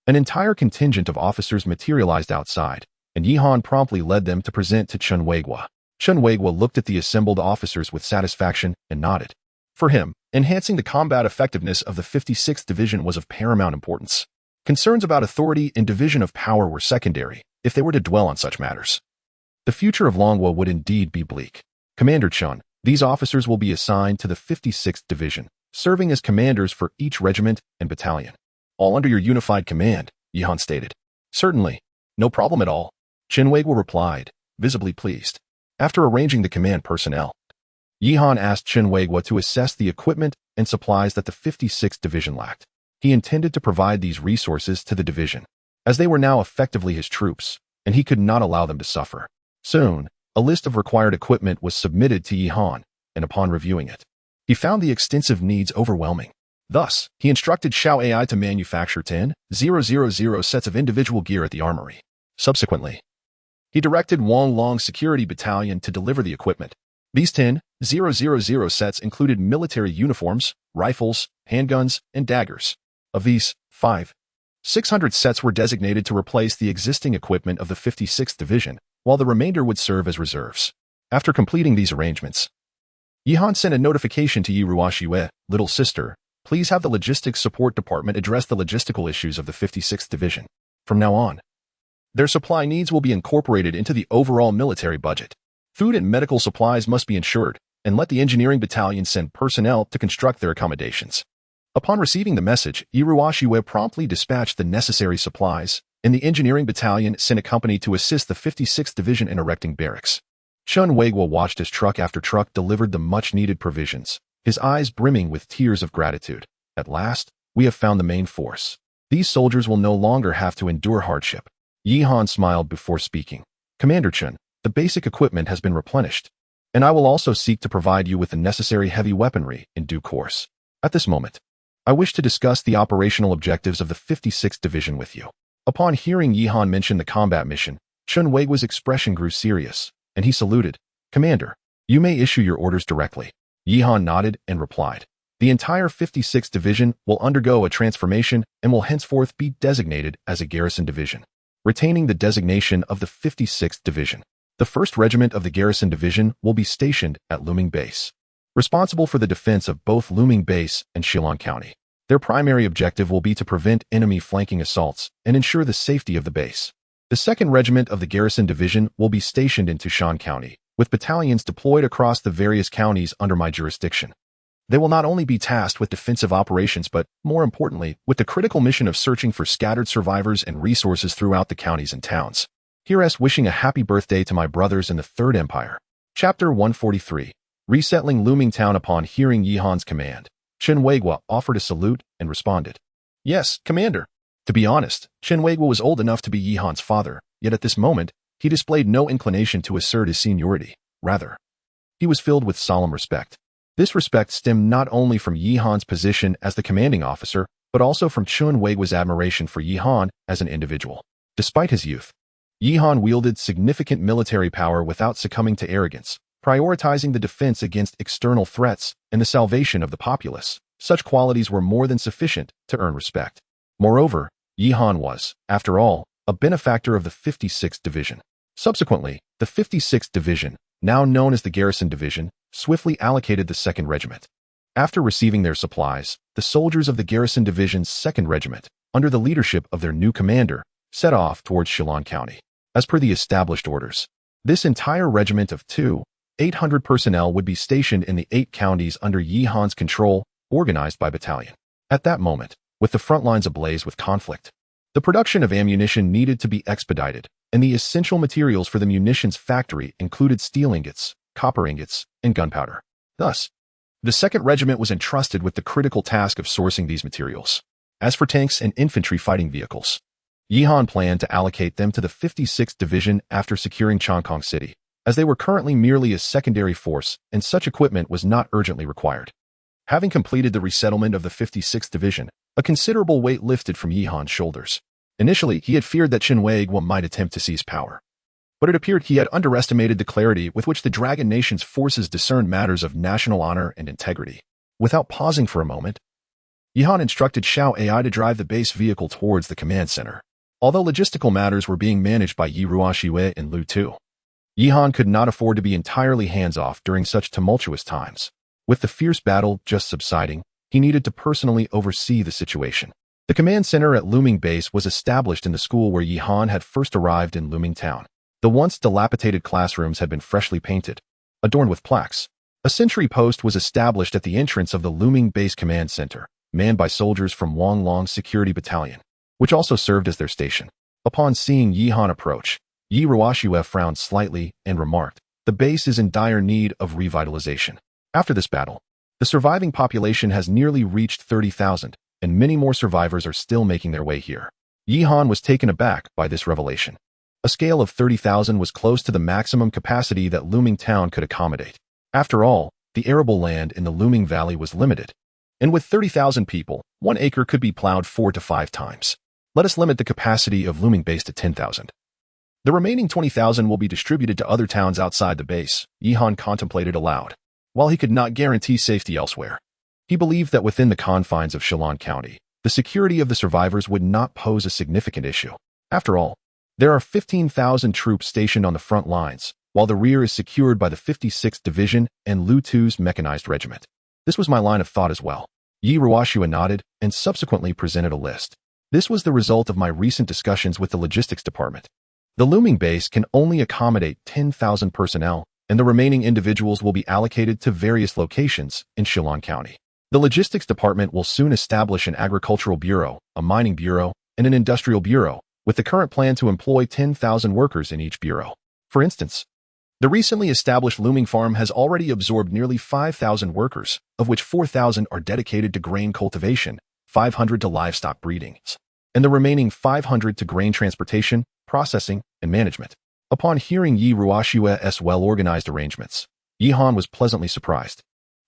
an entire contingent of officers materialized outside, and Yihan promptly led them to present to Chenhuegua. Chenhuegua looked at the assembled officers with satisfaction and nodded. For him, enhancing the combat effectiveness of the 56th Division was of paramount importance. Concerns about authority and division of power were secondary, if they were to dwell on such matters. The future of Longwa would indeed be bleak. Commander Chun, these officers will be assigned to the 56th Division, serving as commanders for each regiment and battalion. All under your unified command, Yihan stated. Certainly. No problem at all, Chenhuegua replied, visibly pleased. After arranging the command personnel, Yihan asked Chenhuegua to assess the equipment and supplies that the 56th Division lacked. He intended to provide these resources to the division, as they were now effectively his troops, and he could not allow them to suffer. Soon, a list of required equipment was submitted to Yihan, and upon reviewing it, he found the extensive needs overwhelming. Thus, he instructed Xiao AI to manufacture 10,000 sets of individual gear at the armory. Subsequently, he directed Wang Long's security battalion to deliver the equipment. These 10,000 sets included military uniforms, rifles, handguns, and daggers. Of these, 600 sets were designated to replace the existing equipment of the 56th Division, while the remainder would serve as reserves. After completing these arrangements, Yihan sent a notification to Yi Ruoxiue, little sister, please have the Logistics Support Department address the logistical issues of the 56th Division. From now on, their supply needs will be incorporated into the overall military budget. Food and medical supplies must be ensured, and let the engineering battalion send personnel to construct their accommodations. Upon receiving the message, Yi Ruoxiue promptly dispatched the necessary supplies, and the engineering battalion sent a company to assist the 56th Division in erecting barracks. Chenhuegua watched as truck after truck delivered the much-needed provisions, his eyes brimming with tears of gratitude. At last, we have found the main force. These soldiers will no longer have to endure hardship. Yi Han smiled before speaking. Commander Chen, the basic equipment has been replenished, and I will also seek to provide you with the necessary heavy weaponry in due course. At this moment, I wish to discuss the operational objectives of the 56th Division with you. Upon hearing Yi Han mention the combat mission, Chen Weiguo's expression grew serious, and he saluted. Commander, you may issue your orders directly. Yi Han nodded and replied. The entire 56th Division will undergo a transformation and will henceforth be designated as a garrison division, retaining the designation of the 56th Division. The 1st Regiment of the Garrison Division will be stationed at Luming Base, responsible for the defense of both Luming Base and Shillong County. Their primary objective will be to prevent enemy flanking assaults and ensure the safety of the base. The 2nd Regiment of the Garrison Division will be stationed in Tushan County, with battalions deployed across the various counties under my jurisdiction. They will not only be tasked with defensive operations but, more importantly, with the critical mission of searching for scattered survivors and resources throughout the counties and towns. Here's wishing a happy birthday to my brothers in the Third Empire. Chapter 143. Resettling Luming Town. Upon hearing Yi Han's command, Chen Weiguo offered a salute and responded. Yes, Commander. To be honest, Chen Weiguo was old enough to be Yi Han's father, yet at this moment, he displayed no inclination to assert his seniority. Rather, he was filled with solemn respect. This respect stemmed not only from Yi Han's position as the commanding officer, but also from Chen Weiguo's admiration for Yi Han as an individual. Despite his youth, Yi Han wielded significant military power without succumbing to arrogance, prioritizing the defense against external threats and the salvation of the populace. Such qualities were more than sufficient to earn respect. Moreover, Yi Han was, after all, a benefactor of the 56th Division. Subsequently, the 56th Division, now known as the Garrison Division, swiftly allocated the 2nd Regiment. After receiving their supplies, the soldiers of the Garrison Division's 2nd Regiment, under the leadership of their new commander, set off towards Shillong County. As per the established orders, this entire regiment of 800 personnel would be stationed in the 8 counties under Yi Han's control, organized by battalion. At that moment, with the front lines ablaze with conflict, the production of ammunition needed to be expedited, and the essential materials for the munitions factory included steel ingots, copper ingots, and gunpowder. Thus, the 2nd Regiment was entrusted with the critical task of sourcing these materials. As for tanks and infantry fighting vehicles, Yi Han planned to allocate them to the 56th Division after securing Chongqing City, as they were currently merely a secondary force and such equipment was not urgently required. Having completed the resettlement of the 56th Division, a considerable weight lifted from Yi Han's shoulders. Initially, he had feared that Chen Weiguo might attempt to seize power, but it appeared he had underestimated the clarity with which the Dragon Nation's forces discerned matters of national honor and integrity. Without pausing for a moment, Yi Han instructed Xiao AI to drive the base vehicle towards the command center. Although logistical matters were being managed by Yi Ruoxiue and Lu Tu, Yi Han could not afford to be entirely hands-off during such tumultuous times. With the fierce battle just subsiding, he needed to personally oversee the situation. The command center at Luming Base was established in the school where Yi Han had first arrived in Luming Town. The once dilapidated classrooms had been freshly painted, adorned with plaques. A sentry post was established at the entrance of the Luming Base Command Center, manned by soldiers from Wang Long's security battalion, which also served as their station. Upon seeing Yi Han approach, Yi Ruoxiue frowned slightly and remarked, "The base is in dire need of revitalization." After this battle, the surviving population has nearly reached 30,000, and many more survivors are still making their way here. Yi Han was taken aback by this revelation. A scale of 30,000 was close to the maximum capacity that Luming Town could accommodate. After all, the arable land in the Luming Valley was limited, and with 30,000 people, 1 acre could be plowed 4 to 5 times. Let us limit the capacity of Luming Base to 10,000. The remaining 20,000 will be distributed to other towns outside the base, Yi Han contemplated aloud. While he could not guarantee safety elsewhere, he believed that within the confines of Shillong County, the security of the survivors would not pose a significant issue. After all, there are 15,000 troops stationed on the front lines, while the rear is secured by the 56th Division and Lu Tu's mechanized regiment. This was my line of thought as well. Yi Ruoxiue nodded and subsequently presented a list. This was the result of my recent discussions with the logistics department. The Luming Base can only accommodate 10,000 personnel, and the remaining individuals will be allocated to various locations in Shillong County. The logistics department will soon establish an agricultural bureau, a mining bureau, and an industrial bureau, with the current plan to employ 10,000 workers in each bureau. For instance, the recently established Luming Farm has already absorbed nearly 5,000 workers, of which 4,000 are dedicated to grain cultivation, 500 to livestock breeding, and the remaining 500 to grain transportation, processing, and management. Upon hearing Yi Ruoshue's well-organized arrangements, Yi Han was pleasantly surprised,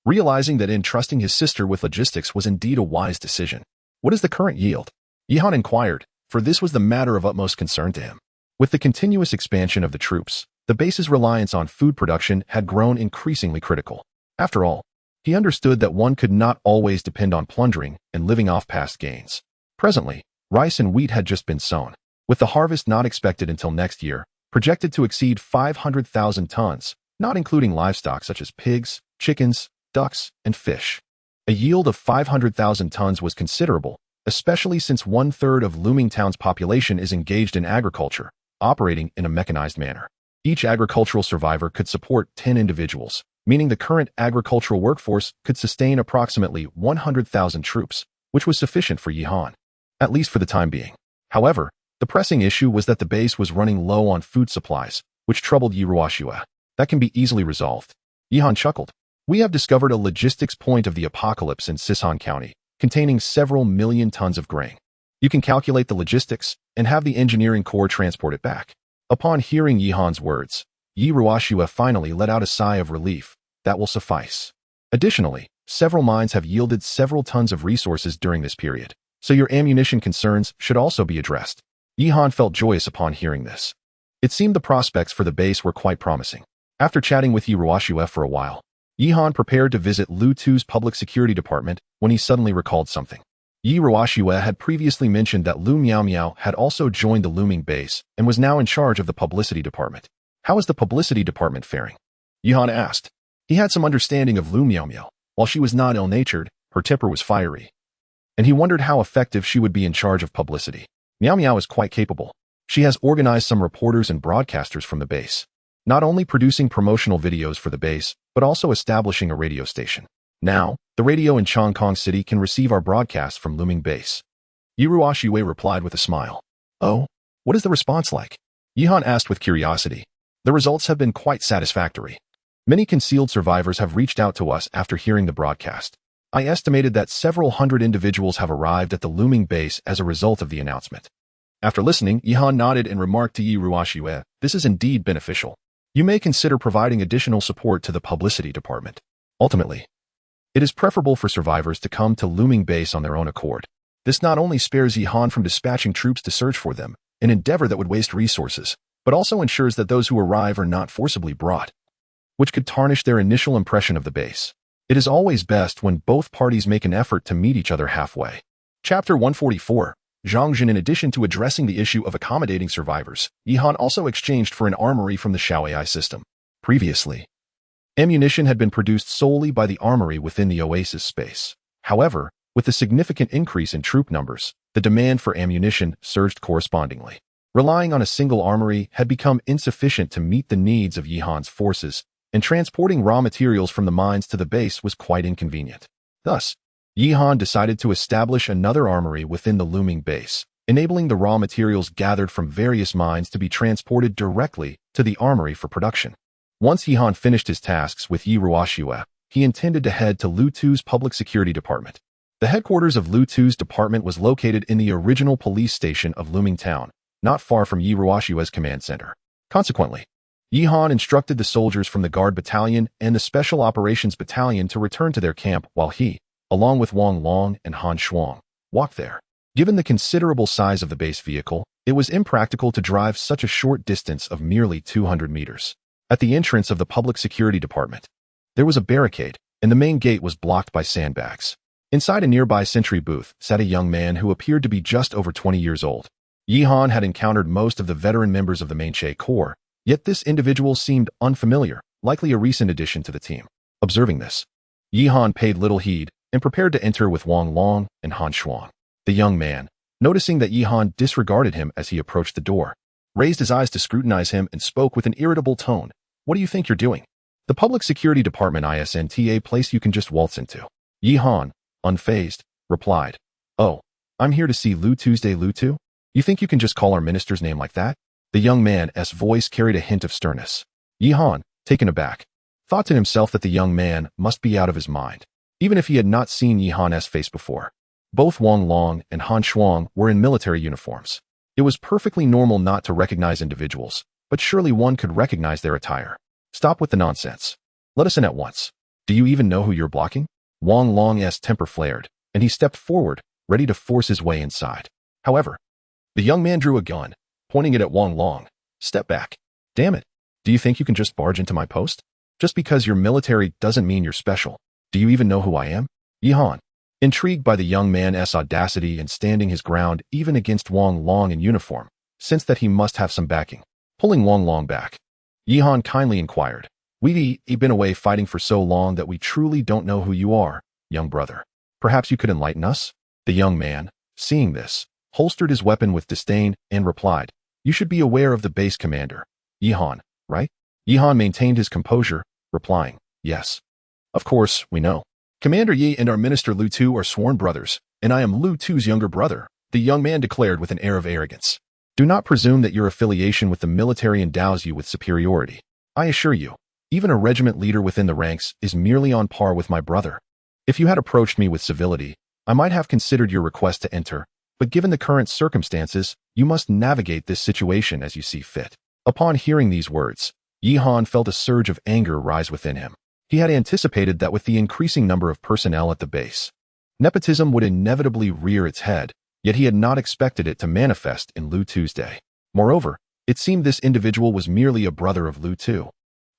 realizing that entrusting his sister with logistics was indeed a wise decision. What is the current yield? Yi Han inquired, for this was the matter of utmost concern to him. With the continuous expansion of the troops, the base's reliance on food production had grown increasingly critical. After all, he understood that one could not always depend on plundering and living off past gains. Presently, rice and wheat had just been sown, with the harvest not expected until next year, projected to exceed 500,000 tons, not including livestock such as pigs, chickens, ducks, and fish. A yield of 500,000 tons was considerable, especially since 1/3 of Lumingtown's population is engaged in agriculture, operating in a mechanized manner. Each agricultural survivor could support 10 individuals, meaning the current agricultural workforce could sustain approximately 100,000 troops, which was sufficient for Yi Han, at least for the time being. However, the pressing issue was that the base was running low on food supplies, which troubled Yi Ruoshue. That can be easily resolved. Yi Han chuckled. We have discovered a logistics point of the apocalypse in Sisan County, containing several million tons of grain. You can calculate the logistics and have the engineering corps transport it back. Upon hearing Yi Han's words, Yi Ruoshue finally let out a sigh of relief. That will suffice. Additionally, several mines have yielded several tons of resources during this period, so your ammunition concerns should also be addressed. Yi Han felt joyous upon hearing this. It seemed the prospects for the base were quite promising. After chatting with Yi Ruoshue for a while, Yi Han prepared to visit Lu Tu's public security department when he suddenly recalled something. Yi Ruoshue had previously mentioned that Lu Miao had also joined the looming base and was now in charge of the publicity department. How is the publicity department faring? Yi Han asked. He had some understanding of Lu Miao. While she was not ill-natured, her temper was fiery, and he wondered how effective she would be in charge of publicity. Miao is quite capable. She has organized some reporters and broadcasters from the base, not only producing promotional videos for the base, but also establishing a radio station. Now, the radio in Chongqing City can receive our broadcasts from Looming Base. Yi Ruoshue replied with a smile. Oh, what is the response like? Yi Han asked with curiosity. The results have been quite satisfactory. Many concealed survivors have reached out to us after hearing the broadcast. I estimated that several hundred individuals have arrived at the Looming Base as a result of the announcement. After listening, Yi Han nodded and remarked to Yi Ruoshue, this is indeed beneficial. You may consider providing additional support to the publicity department. Ultimately, it is preferable for survivors to come to Looming Base on their own accord. This not only spares Yi Han from dispatching troops to search for them, an endeavor that would waste resources, but also ensures that those who arrive are not forcibly brought, which could tarnish their initial impression of the base. It is always best when both parties make an effort to meet each other halfway. Chapter 144. Zhang Jin. In addition to addressing the issue of accommodating survivors, Yi Han also exchanged for an armory from the Xiaoai system. Previously, ammunition had been produced solely by the armory within the Oasis space. However, with the significant increase in troop numbers, the demand for ammunition surged correspondingly. Relying on a single armory had become insufficient to meet the needs of Yi Han's forces, and transporting raw materials from the mines to the base was quite inconvenient. Thus, Yi Han decided to establish another armory within the Looming Base, enabling the raw materials gathered from various mines to be transported directly to the armory for production. Once Yi Han finished his tasks with Yi Ruoshue, he intended to head to Lu Tu's public security department. The headquarters of Lu Tu's department was located in the original police station of Lumingtown, not far from Yi Ruoshue's command center. Consequently, Yi Han instructed the soldiers from the Guard Battalion and the Special Operations Battalion to return to their camp while he, along with Wang Long and Han Shuang, walked there. Given the considerable size of the base vehicle, it was impractical to drive such a short distance of merely 200 meters. At the entrance of the public security department, there was a barricade, and the main gate was blocked by sandbags. Inside a nearby sentry booth sat a young man who appeared to be just over 20 years old. Yi Han had encountered most of the veteran members of the Mainche Corps, yet this individual seemed unfamiliar, likely a recent addition to the team. Observing this, Yi Han paid little heed and prepared to enter with Wang Long and Han Shuang. The young man, noticing that Yi Han disregarded him as he approached the door, raised his eyes to scrutinize him and spoke with an irritable tone. What do you think you're doing? The Public Security Department isn't a place you can just waltz into. Yi Han, unfazed, replied, Oh, I'm here to see Lu Tuesday Lu Tu? You think you can just call our minister's name like that? The young man's voice carried a hint of sternness. Yi Han, taken aback, thought to himself that the young man must be out of his mind, even if he had not seen Yi Han's face before. Both Wang Long and Han Shuang were in military uniforms. It was perfectly normal not to recognize individuals, but surely one could recognize their attire. Stop with the nonsense. Let us in at once. Do you even know who you're blocking? Wang Long's temper flared, and he stepped forward, ready to force his way inside. However, the young man drew a gun, pointing it at Wang Long. Step back. Damn it. Do you think you can just barge into my post? Just because you're military doesn't mean you're special. Do you even know who I am? Yi Han. Intrigued by the young man's audacity and standing his ground even against Wang Long in uniform, sensed that he must have some backing. Pulling Wang Long back, Yi Han kindly inquired, We've been away fighting for so long that we truly don't know who you are, young brother. Perhaps you could enlighten us? The young man, seeing this, holstered his weapon with disdain and replied, You should be aware of the base commander, Yi Han, right? Yi Han maintained his composure, replying, Yes. Of course, we know. Commander Yi and our minister Lu Tu are sworn brothers, and I am Lu Tu's younger brother, the young man declared with an air of arrogance. Do not presume that your affiliation with the military endows you with superiority. I assure you, even a regiment leader within the ranks is merely on par with my brother. If you had approached me with civility, I might have considered your request to enter, but given the current circumstances, you must navigate this situation as you see fit. Upon hearing these words, Yi Han felt a surge of anger rise within him. He had anticipated that with the increasing number of personnel at the base, nepotism would inevitably rear its head, yet he had not expected it to manifest in Lu Tuesday. Moreover, it seemed this individual was merely a brother of Lu Tu,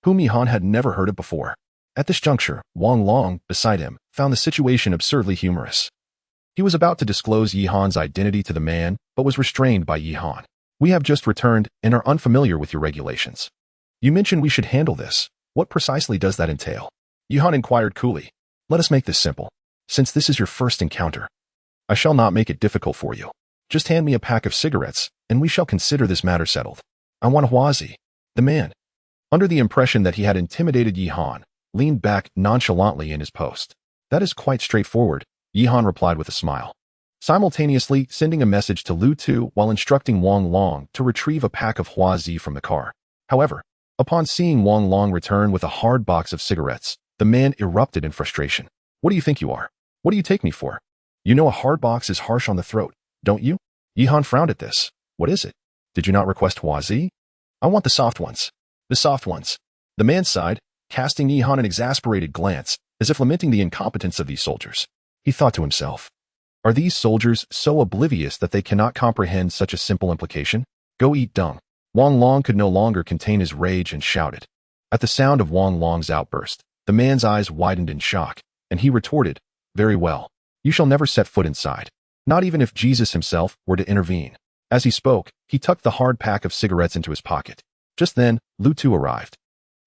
whom Yi Han had never heard of before. At this juncture, Wang Long, beside him, found the situation absurdly humorous. He was about to disclose Yi Han's identity to the man, but was restrained by Yi Han. We have just returned and are unfamiliar with your regulations. You mentioned we should handle this. What precisely does that entail? Yi Han inquired coolly. Let us make this simple. Since this is your first encounter, I shall not make it difficult for you. Just hand me a pack of cigarettes, and we shall consider this matter settled. I want Huazi. The man, under the impression that he had intimidated Yi Han, leaned back nonchalantly in his post. That is quite straightforward, Yi Han replied with a smile, simultaneously sending a message to Lu Tu while instructing Wang Long to retrieve a pack of Huazi from the car. However, upon seeing Wang Long return with a hard box of cigarettes, the man erupted in frustration. What do you think you are? What do you take me for? You know a hard box is harsh on the throat, don't you? Yi Han frowned at this. What is it? Did you not request Huazi? I want the soft ones. The soft ones. The man sighed, casting Yi Han an exasperated glance, as if lamenting the incompetence of these soldiers. He thought to himself, are these soldiers so oblivious that they cannot comprehend such a simple implication? Go eat dung. Wang Long could no longer contain his rage and shouted. At the sound of Wang Long's outburst, the man's eyes widened in shock, and he retorted, Very well. You shall never set foot inside, not even if Jesus himself were to intervene. As he spoke, he tucked the hard pack of cigarettes into his pocket. Just then, Lu Tu arrived.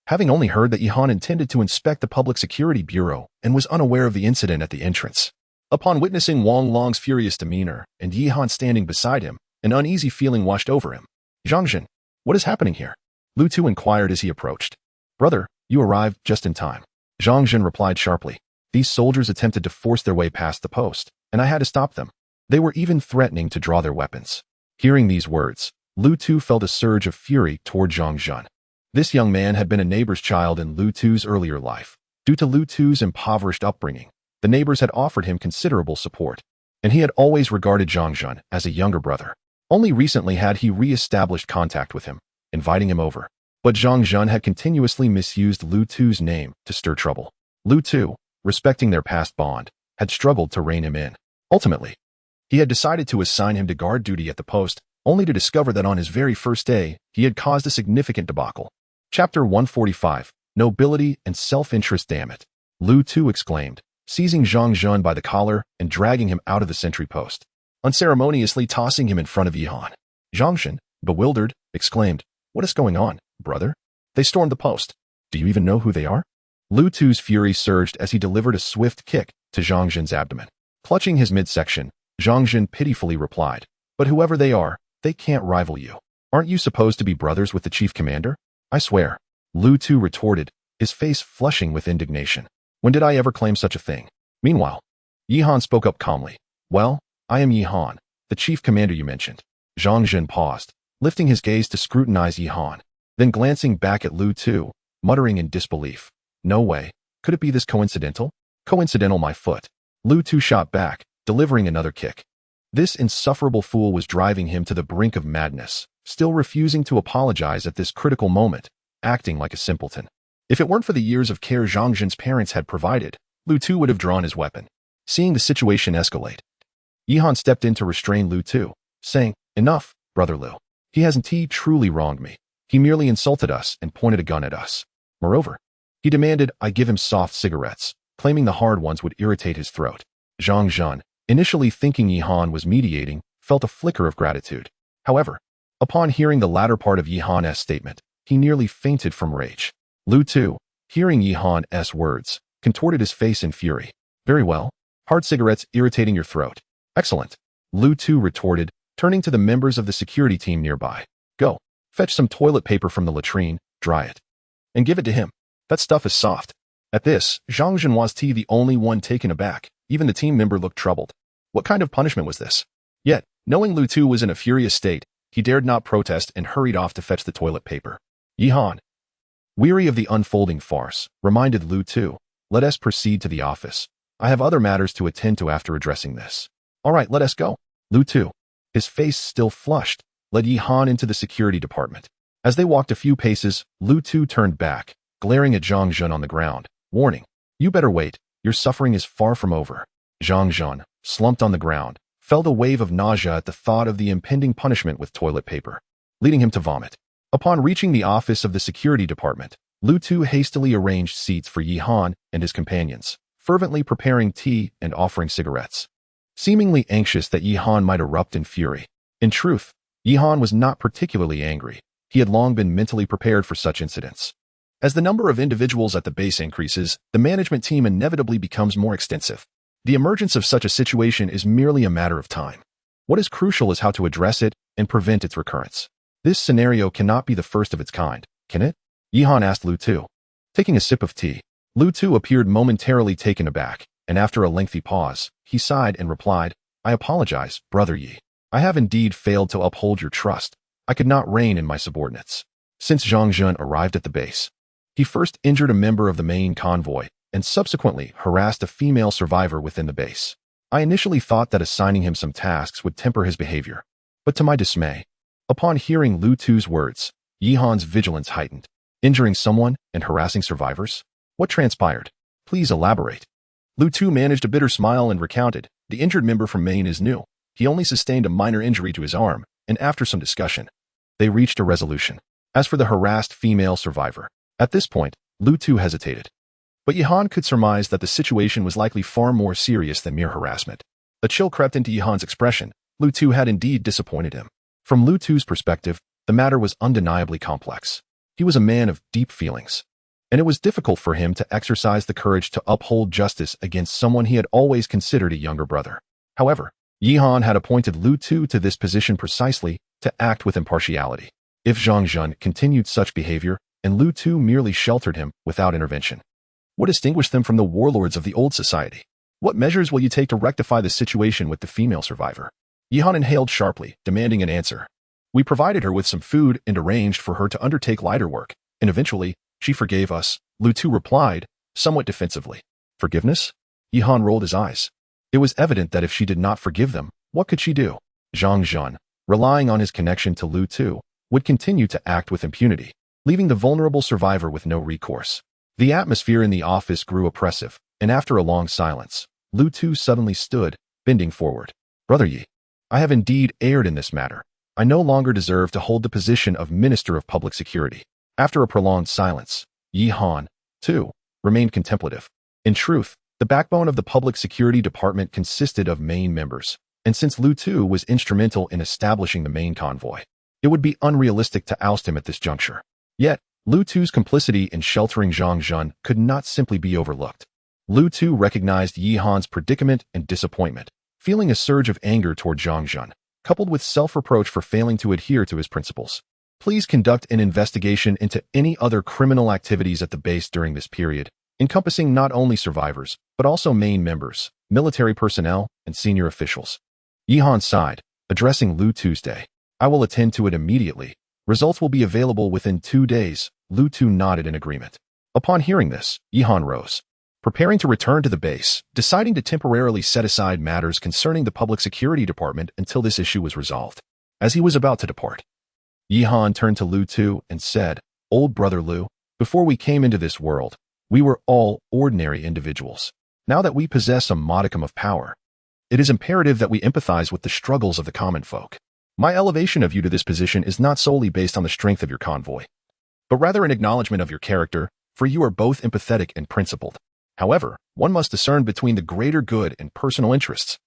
Having only heard that Yi Han intended to inspect the Public Security Bureau and was unaware of the incident at the entrance. Upon witnessing Wang Long's furious demeanor and Yi Han standing beside him, an uneasy feeling washed over him. Zhangzhen, what is happening here? Lu Tu inquired as he approached. Brother, you arrived just in time. Zhangzhen replied sharply. These soldiers attempted to force their way past the post, and I had to stop them. They were even threatening to draw their weapons. Hearing these words, Lu Tu felt a surge of fury toward Zhangzhen. This young man had been a neighbor's child in Lu Tu's earlier life. Due to Lu Tu's impoverished upbringing, the neighbors had offered him considerable support, and he had always regarded Zhangzhen as a younger brother. Only recently had he re-established contact with him, inviting him over. But Zhangzhen had continuously misused Lu Tu's name to stir trouble. Lu Tu, respecting their past bond, had struggled to rein him in. Ultimately, he had decided to assign him to guard duty at the post, only to discover that on his very first day, he had caused a significant debacle. Chapter 145, Nobility and Self-Interest. Damn it, Lu Tu exclaimed, seizing Zhangzhen by the collar and dragging him out of the sentry post, unceremoniously tossing him in front of Yi Han. Zhangzhen, bewildered, exclaimed, What is going on, brother? They stormed the post. Do you even know who they are? Lu Tu's fury surged as he delivered a swift kick to Zhangzhen's abdomen. Clutching his midsection, Zhangzhen pitifully replied, But whoever they are, they can't rival you. Aren't you supposed to be brothers with the chief commander? I swear. Lu Tu retorted, his face flushing with indignation. When did I ever claim such a thing? Meanwhile, Yi Han spoke up calmly. Well, I am Yi Han, the chief commander you mentioned. Zhangzhen paused, lifting his gaze to scrutinize Yi Han, then glancing back at Lu Tu, muttering in disbelief. No way. Could it be this coincidental? Coincidental, my foot. Lu Tu shot back, delivering another kick. This insufferable fool was driving him to the brink of madness, still refusing to apologize at this critical moment, acting like a simpleton. If it weren't for the years of care Zhang Zhen's parents had provided, Lu Tu would have drawn his weapon. Seeing the situation escalate, Yihan stepped in to restrain Lu Tu, saying, "Enough, Brother Lu. He hasn't truly wronged me. He merely insulted us and pointed a gun at us. Moreover, he demanded I give him soft cigarettes, claiming the hard ones would irritate his throat." Zhang Zhen, initially thinking Yihan was mediating, felt a flicker of gratitude. However, upon hearing the latter part of Yihan's statement, he nearly fainted from rage. Lu Tu, hearing Yihan's words, contorted his face in fury. "Very well. Hard cigarettes irritating your throat. Excellent," Lu Tu retorted, turning to the members of the security team nearby. "Go, fetch some toilet paper from the latrine, dry it, and give it to him. That stuff is soft." At this, Zhang Zhen was the only one taken aback. Even the team member looked troubled. What kind of punishment was this? Yet, knowing Lu Tu was in a furious state, he dared not protest and hurried off to fetch the toilet paper. Yihan, weary of the unfolding farce, reminded Lu Tu, "Let us proceed to the office. I have other matters to attend to after addressing this." "All right, let us go." Lu Tu, his face still flushed, led Yihan into the security department. As they walked a few paces, Lu Tu turned back, glaring at Zhang Zhen on the ground, warning, "You better wait, your suffering is far from over." Zhang Zhen, slumped on the ground, felt a wave of nausea at the thought of the impending punishment with toilet paper, leading him to vomit. Upon reaching the office of the security department, Lu Tu hastily arranged seats for Yihan and his companions, fervently preparing tea and offering cigarettes. Seemingly anxious that Yihan might erupt in fury. In truth, Yihan was not particularly angry. He had long been mentally prepared for such incidents. As the number of individuals at the base increases, the management team inevitably becomes more extensive. The emergence of such a situation is merely a matter of time. What is crucial is how to address it and prevent its recurrence. This scenario cannot be the first of its kind, can it? Yihan asked Lu Tu. Taking a sip of tea, Lu Tu appeared momentarily taken aback, and after a lengthy pause, he sighed and replied, "I apologize, Brother Yi. I have indeed failed to uphold your trust. I could not rein in my subordinates." Since Zhang Zhen arrived at the base, he first injured a member of the main convoy and subsequently harassed a female survivor within the base. I initially thought that assigning him some tasks would temper his behavior, but to my dismay, upon hearing Lu Tu's words, Yihan's vigilance heightened. Injuring someone and harassing survivors? What transpired? Please elaborate. Lu Tu managed a bitter smile and recounted, "The injured member from Maine is new. He only sustained a minor injury to his arm, and after some discussion, they reached a resolution." As for the harassed female survivor, at this point, Lu Tu hesitated. But Yihan could surmise that the situation was likely far more serious than mere harassment. A chill crept into Yihan's expression. Lu Tu had indeed disappointed him. From Lu Tu's perspective, the matter was undeniably complex. He was a man of deep feelings, and it was difficult for him to exercise the courage to uphold justice against someone he had always considered a younger brother. However, Yihan had appointed Lu Tu to this position precisely to act with impartiality. If Zhang Zhen continued such behavior, and Lu Tu merely sheltered him without intervention, what distinguished them from the warlords of the old society? What measures will you take to rectify the situation with the female survivor? Yihan inhaled sharply, demanding an answer. "We provided her with some food and arranged for her to undertake lighter work, and eventually, she forgave us," Lu Tu replied, somewhat defensively. "Forgiveness?" Yihan rolled his eyes. It was evident that if she did not forgive them, what could she do? Zhang Zhen, relying on his connection to Lu Tu, would continue to act with impunity, leaving the vulnerable survivor with no recourse. The atmosphere in the office grew oppressive, and after a long silence, Lu Tu suddenly stood, bending forward. "Brother Yi, I have indeed erred in this matter. I no longer deserve to hold the position of Minister of Public Security." After a prolonged silence, Yihan, too, remained contemplative. In truth, the backbone of the Public Security Department consisted of main members, and since Lu Tu was instrumental in establishing the main convoy, it would be unrealistic to oust him at this juncture. Yet, Lu Tu's complicity in sheltering Zhang Zhen could not simply be overlooked. Lu Tu recognized Yihan's predicament and disappointment, feeling a surge of anger toward Zhang Zhen, coupled with self-reproach for failing to adhere to his principles. "Please conduct an investigation into any other criminal activities at the base during this period, encompassing not only survivors, but also main members, military personnel, and senior officials." Yihan sighed, addressing Lu Tuesday. "I will attend to it immediately. Results will be available within 2 days." Lu Tu nodded in agreement. Upon hearing this, Yihan rose. preparing to return to the base, deciding to temporarily set aside matters concerning the public security department until this issue was resolved. As he was about to depart, Yihan turned to Lu Tu and said, "Old brother Lu, before we came into this world, we were all ordinary individuals. Now that we possess a modicum of power, it is imperative that we empathize with the struggles of the common folk. My elevation of you to this position is not solely based on the strength of your convoy, but rather an acknowledgement of your character, for you are both empathetic and principled. However, one must discern between the greater good and personal interests.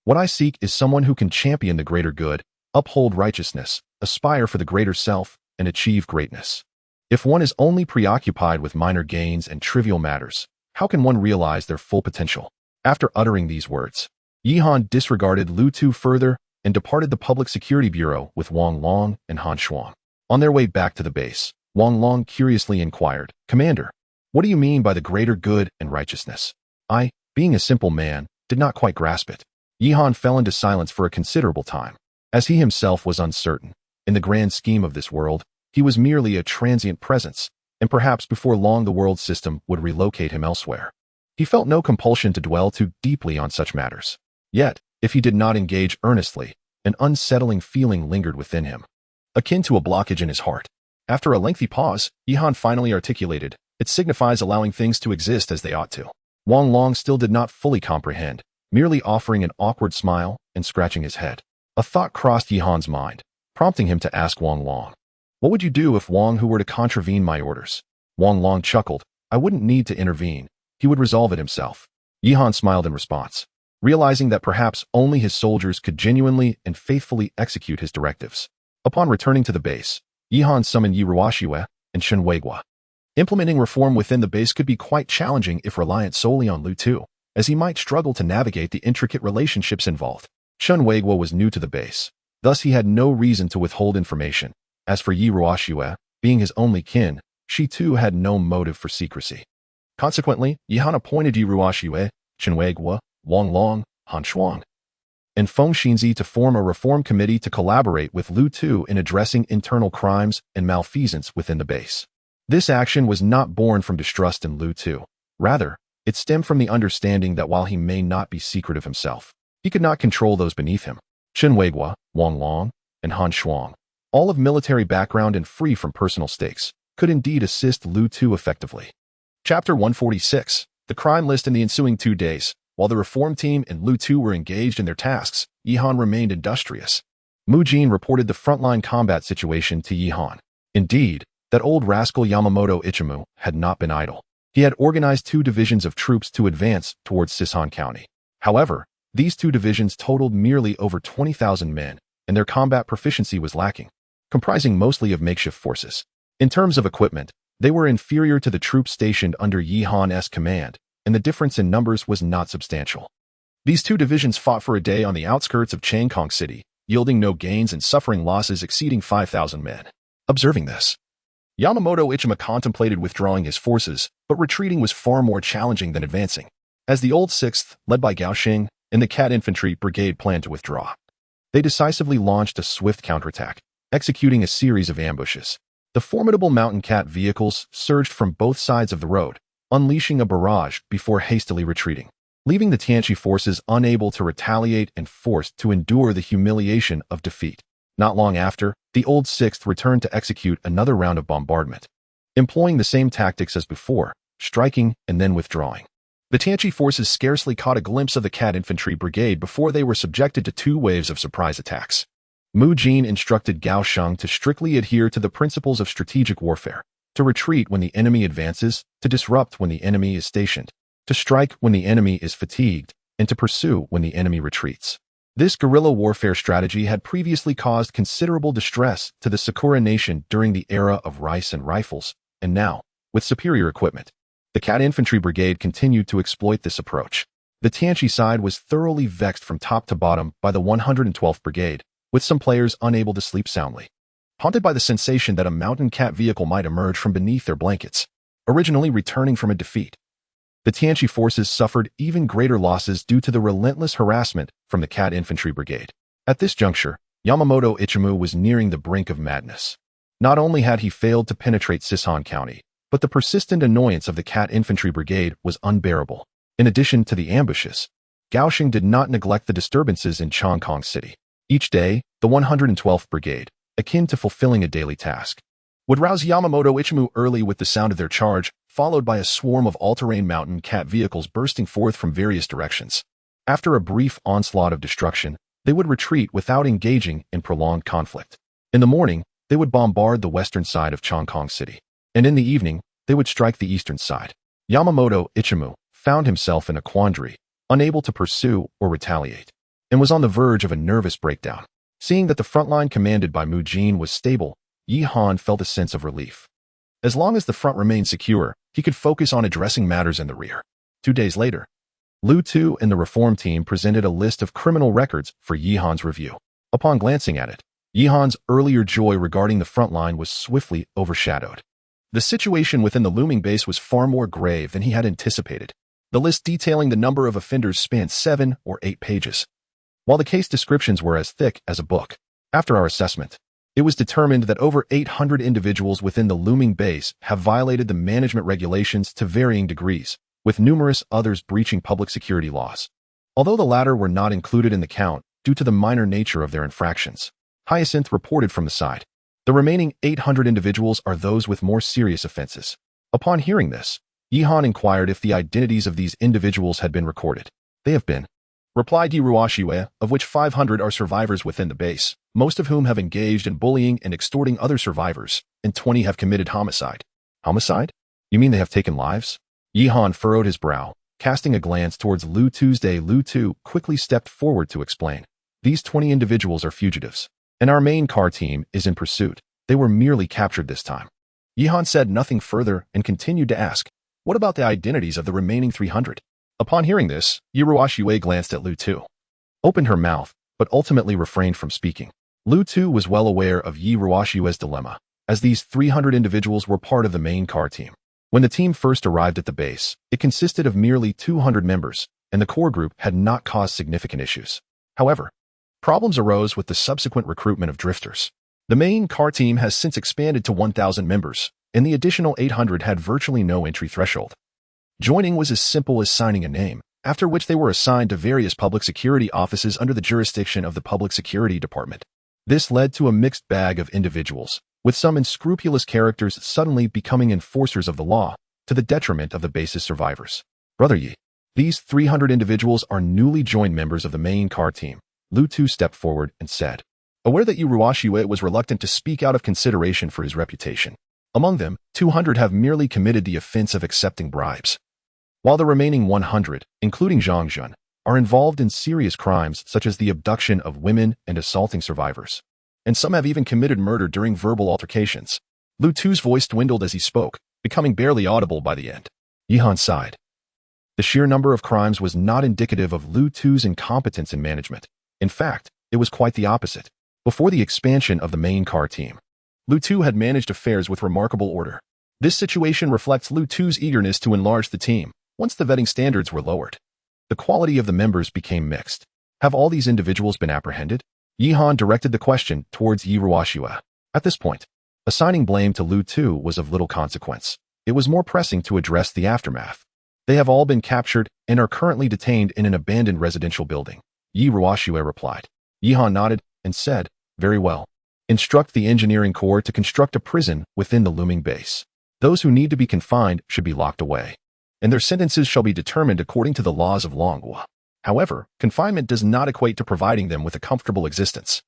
What I seek is someone who can champion the greater good, uphold righteousness, aspire for the greater self, and achieve greatness. If one is only preoccupied with minor gains and trivial matters, how can one realize their full potential?" After uttering these words, Yihan disregarded Lu Tu further and departed the Public Security Bureau with Wang Long and Han Shuang. On their way back to the base, Wang Long curiously inquired, "Commander, what do you mean by the greater good and righteousness?" I, being a simple man, did not quite grasp it. Yihan fell into silence for a considerable time, as he himself was uncertain. In the grand scheme of this world, he was merely a transient presence, and perhaps before long the world system would relocate him elsewhere. He felt no compulsion to dwell too deeply on such matters. Yet, if he did not engage earnestly, an unsettling feeling lingered within him, akin to a blockage in his heart. After a lengthy pause, Yihan finally articulated, "It signifies allowing things to exist as they ought to." Wang Long still did not fully comprehend, merely offering an awkward smile and scratching his head. A thought crossed Yihan's mind, prompting him to ask Wang Long, "What would you do if Wang Hu were to contravene my orders?" Wang Long chuckled, "I wouldn't need to intervene. He would resolve it himself." Yihan smiled in response, realizing that perhaps only his soldiers could genuinely and faithfully execute his directives. Upon returning to the base, Yihan summoned Yi Ruoxue and Shen Weiguo. Implementing reform within the base could be quite challenging if reliant solely on Lu Tu, as he might struggle to navigate the intricate relationships involved. Shen Weiguo was new to the base, thus he had no reason to withhold information. As for Yi Ruoxue, being his only kin, she too had no motive for secrecy. Consequently, Yihan appointed Yi Ruoxue, Shen Weiguo, Wang Long, Han Shuang, and Feng Xinzi to form a reform committee to collaborate with Lu Tu in addressing internal crimes and malfeasance within the base. This action was not born from distrust in Lu Tu. Rather, it stemmed from the understanding that while he may not be secretive himself, he could not control those beneath him. Shen Weiguo, Wang Long, and Han Shuang, all of military background and free from personal stakes, could indeed assist Lu Tu effectively. Chapter 146. The crime list. In the ensuing 2 days, while the reform team and Lu Tu were engaged in their tasks, Yihan remained industrious. Mu Jin reported the frontline combat situation to Yihan. Indeed, that old rascal Yamamoto Ichimu had not been idle. He had organized 2 divisions of troops to advance towards Sisan County. However, these 2 divisions totaled merely over 20,000 men, and their combat proficiency was lacking, comprising mostly of makeshift forces. In terms of equipment, they were inferior to the troops stationed under Yihan's command, and the difference in numbers was not substantial. These 2 divisions fought for a day on the outskirts of Changkong City, yielding no gains and suffering losses exceeding 5,000 men. Observing this, Yamamoto Ichima contemplated withdrawing his forces, but retreating was far more challenging than advancing, as the old 6th, led by Gao Xing, and the Cat Infantry Brigade planned to withdraw. They decisively launched a swift counterattack, executing a series of ambushes. The formidable mountain cat vehicles surged from both sides of the road, unleashing a barrage before hastily retreating, leaving the Tianchi forces unable to retaliate and forced to endure the humiliation of defeat. Not long after, the old 6th returned to execute another round of bombardment, employing the same tactics as before, striking and then withdrawing. The Tianchi forces scarcely caught a glimpse of the Cat Infantry Brigade before they were subjected to 2 waves of surprise attacks. Mu Jin instructed Gao Sheng to strictly adhere to the principles of strategic warfare, to retreat when the enemy advances, to disrupt when the enemy is stationed, to strike when the enemy is fatigued, and to pursue when the enemy retreats. This guerrilla warfare strategy had previously caused considerable distress to the Sakura nation during the era of rice and rifles, and now, with superior equipment, the Cat Infantry Brigade continued to exploit this approach. The Tianchi side was thoroughly vexed from top to bottom by the 112th Brigade, with some players unable to sleep soundly, haunted by the sensation that a mountain cat vehicle might emerge from beneath their blankets, originally returning from a defeat. The Tianchi forces suffered even greater losses due to the relentless harassment from the Cat Infantry Brigade. At this juncture, Yamamoto Ichimu was nearing the brink of madness. Not only had he failed to penetrate Sisan County, But the persistent annoyance of the Cat Infantry Brigade was unbearable. In addition to the ambushes, Gaoshing did not neglect the disturbances in Chongqing City. Each day, the 112th Brigade, akin to fulfilling a daily task, would rouse Yamamoto Ichimu early with the sound of their charge, followed by a swarm of all-terrain mountain cat vehicles bursting forth from various directions. After a brief onslaught of destruction, they would retreat without engaging in prolonged conflict. In the morning, they would bombard the western side of Chongqing City, and in the evening, they would strike the eastern side. Yamamoto Ichimu found himself in a quandary, unable to pursue or retaliate, and was on the verge of a nervous breakdown. Seeing that the front line commanded by Mu Jin was stable, Yi Han felt a sense of relief. As long as the front remained secure, he could focus on addressing matters in the rear. 2 days later, Lu Tu and the reform team presented a list of criminal records for Yi Han's review. Upon glancing at it, Yi Han's earlier joy regarding the front line was swiftly overshadowed. The situation within the looming base was far more grave than he had anticipated. The list detailing the number of offenders spanned 7 or 8 pages, while the case descriptions were as thick as a book. After our assessment, it was determined that over 800 individuals within the looming base have violated the management regulations to varying degrees, with numerous others breaching public security laws. Although the latter were not included in the count due to the minor nature of their infractions, Hyacinth reported from the side. The remaining 800 individuals are those with more serious offenses. Upon hearing this, Yi Han inquired if the identities of these individuals had been recorded. They have been, replied Yiruashiwe, of which 500 are survivors within the base, most of whom have engaged in bullying and extorting other survivors, and 20 have committed homicide. Homicide? You mean they have taken lives? Yi Han furrowed his brow, casting a glance towards Lu Tuesday. Lu Tu quickly stepped forward to explain. These 20 individuals are fugitives, and our main car team is in pursuit. They were merely captured this time. Yi Han said nothing further and continued to ask, what about the identities of the remaining 300? Upon hearing this, Yiruashiwe glanced at Lu Tu, opened her mouth, but ultimately refrained from speaking. Lu Tu was well aware of Yiruashiwe's dilemma, as these 300 individuals were part of the main car team. When the team first arrived at the base, it consisted of merely 200 members, and the core group had not caused significant issues. However, problems arose with the subsequent recruitment of drifters. The main car team has since expanded to 1,000 members, and the additional 800 had virtually no entry threshold. Joining was as simple as signing a name, after which they were assigned to various public security offices under the jurisdiction of the Public Security Department. This led to a mixed bag of individuals, with some unscrupulous characters suddenly becoming enforcers of the law, to the detriment of the base's survivors. Brother Yi, these 300 individuals are newly joined members of the main car team. Lu Tu stepped forward and said, aware that Yiruashiwe was reluctant to speak out of consideration for his reputation. Among them, 200 have merely committed the offense of accepting bribes, while the remaining 100, including Zhang Jun, are involved in serious crimes such as the abduction of women and assaulting survivors. And some have even committed murder during verbal altercations. Lu Tu's voice dwindled as he spoke, becoming barely audible by the end. Yi Han sighed. The sheer number of crimes was not indicative of Lu Tu's incompetence in management. In fact, it was quite the opposite. Before the expansion of the main car team, Lu Tu had managed affairs with remarkable order. This situation reflects Lu Tu's eagerness to enlarge the team. Once the vetting standards were lowered, the quality of the members became mixed. Have all these individuals been apprehended? Yi Han directed the question towards Yiruashiwe. At this point, assigning blame to Lu Tu was of little consequence. It was more pressing to address the aftermath. They have all been captured and are currently detained in an abandoned residential building. Yiruashiwe replied. Yi Han nodded and said, very well. Instruct the engineering corps to construct a prison within the looming base. Those who need to be confined should be locked away, and their sentences shall be determined according to the laws of Longhua. However, confinement does not equate to providing them with a comfortable existence.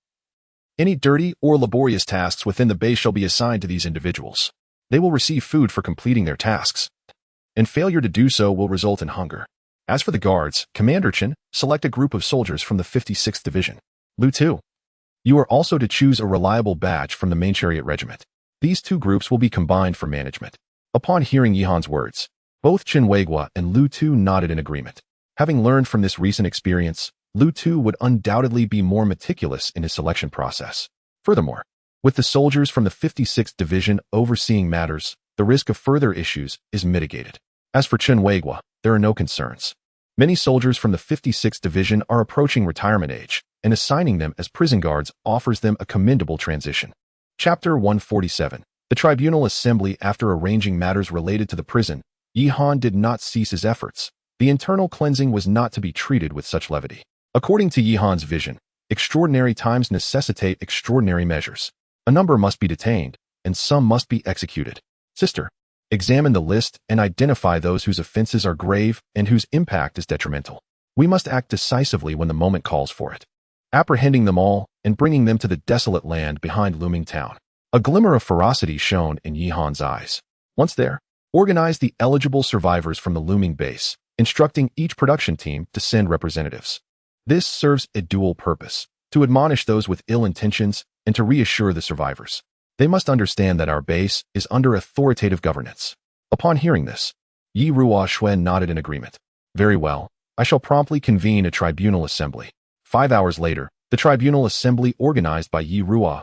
Any dirty or laborious tasks within the base shall be assigned to these individuals. They will receive food for completing their tasks, and failure to do so will result in hunger. As for the guards, Commander Chen, select a group of soldiers from the 56th Division. Lu Tu, you are also to choose a reliable batch from the main chariot regiment. These two groups will be combined for management. Upon hearing Yi Han's words, both Chen Weigua and Lu Tu nodded in agreement. Having learned from this recent experience, Lu Tu would undoubtedly be more meticulous in his selection process. Furthermore, with the soldiers from the 56th Division overseeing matters, the risk of further issues is mitigated. As for Chen Weigua, there are no concerns. Many soldiers from the 56th Division are approaching retirement age, and assigning them as prison guards offers them a commendable transition. Chapter 147. The tribunal assembly, after arranging matters related to the prison, Yi Han did not cease his efforts. The internal cleansing was not to be treated with such levity. According to Yi Han's vision, extraordinary times necessitate extraordinary measures. A number must be detained, and some must be executed. Sister, examine the list and identify those whose offenses are grave and whose impact is detrimental. We must act decisively when the moment calls for it, apprehending them all and bringing them to the desolate land behind looming town. A glimmer of ferocity shone in Yi Han's eyes. Once there, organize the eligible survivors from the looming base, instructing each production team to send representatives. This serves a dual purpose: to admonish those with ill intentions and to reassure the survivors. They must understand that our base is under authoritative governance. Upon hearing this, Yi Ruoxuan nodded in agreement. Very well, I shall promptly convene a tribunal assembly. 5 hours later, the tribunal assembly organized by Yi Ruoxuan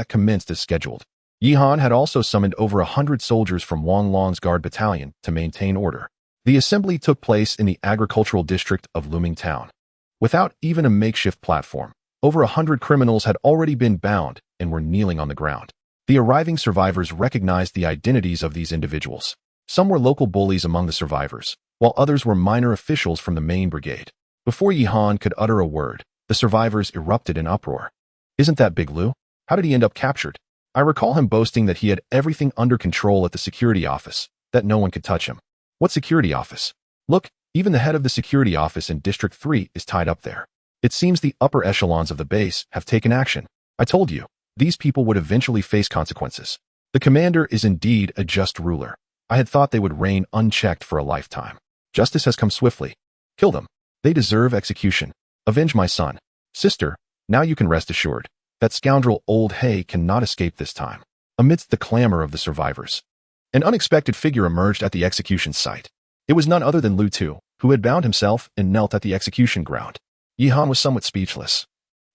commenced as scheduled. Yi Han had also summoned over 100 soldiers from Wang Long's guard battalion to maintain order. The assembly took place in the agricultural district of Looming Town. Without even a makeshift platform, over 100 criminals had already been bound and were kneeling on the ground. The arriving survivors recognized the identities of these individuals. Some were local bullies among the survivors, while others were minor officials from the main brigade. Before Yi Han could utter a word, the survivors erupted in uproar. Isn't that Big Lou? How did he end up captured? I recall him boasting that he had everything under control at the security office, that no one could touch him. What security office? Look, even the head of the security office in District 3 is tied up there. It seems the upper echelons of the base have taken action. I told you, these people would eventually face consequences. The commander is indeed a just ruler. I had thought they would reign unchecked for a lifetime. Justice has come swiftly. Kill them. They deserve execution. Avenge my son. Sister, now you can rest assured. That scoundrel Old Hay cannot escape this time. Amidst the clamor of the survivors, an unexpected figure emerged at the execution site. It was none other than Lu Tu, who had bound himself and knelt at the execution ground. Yi Han was somewhat speechless.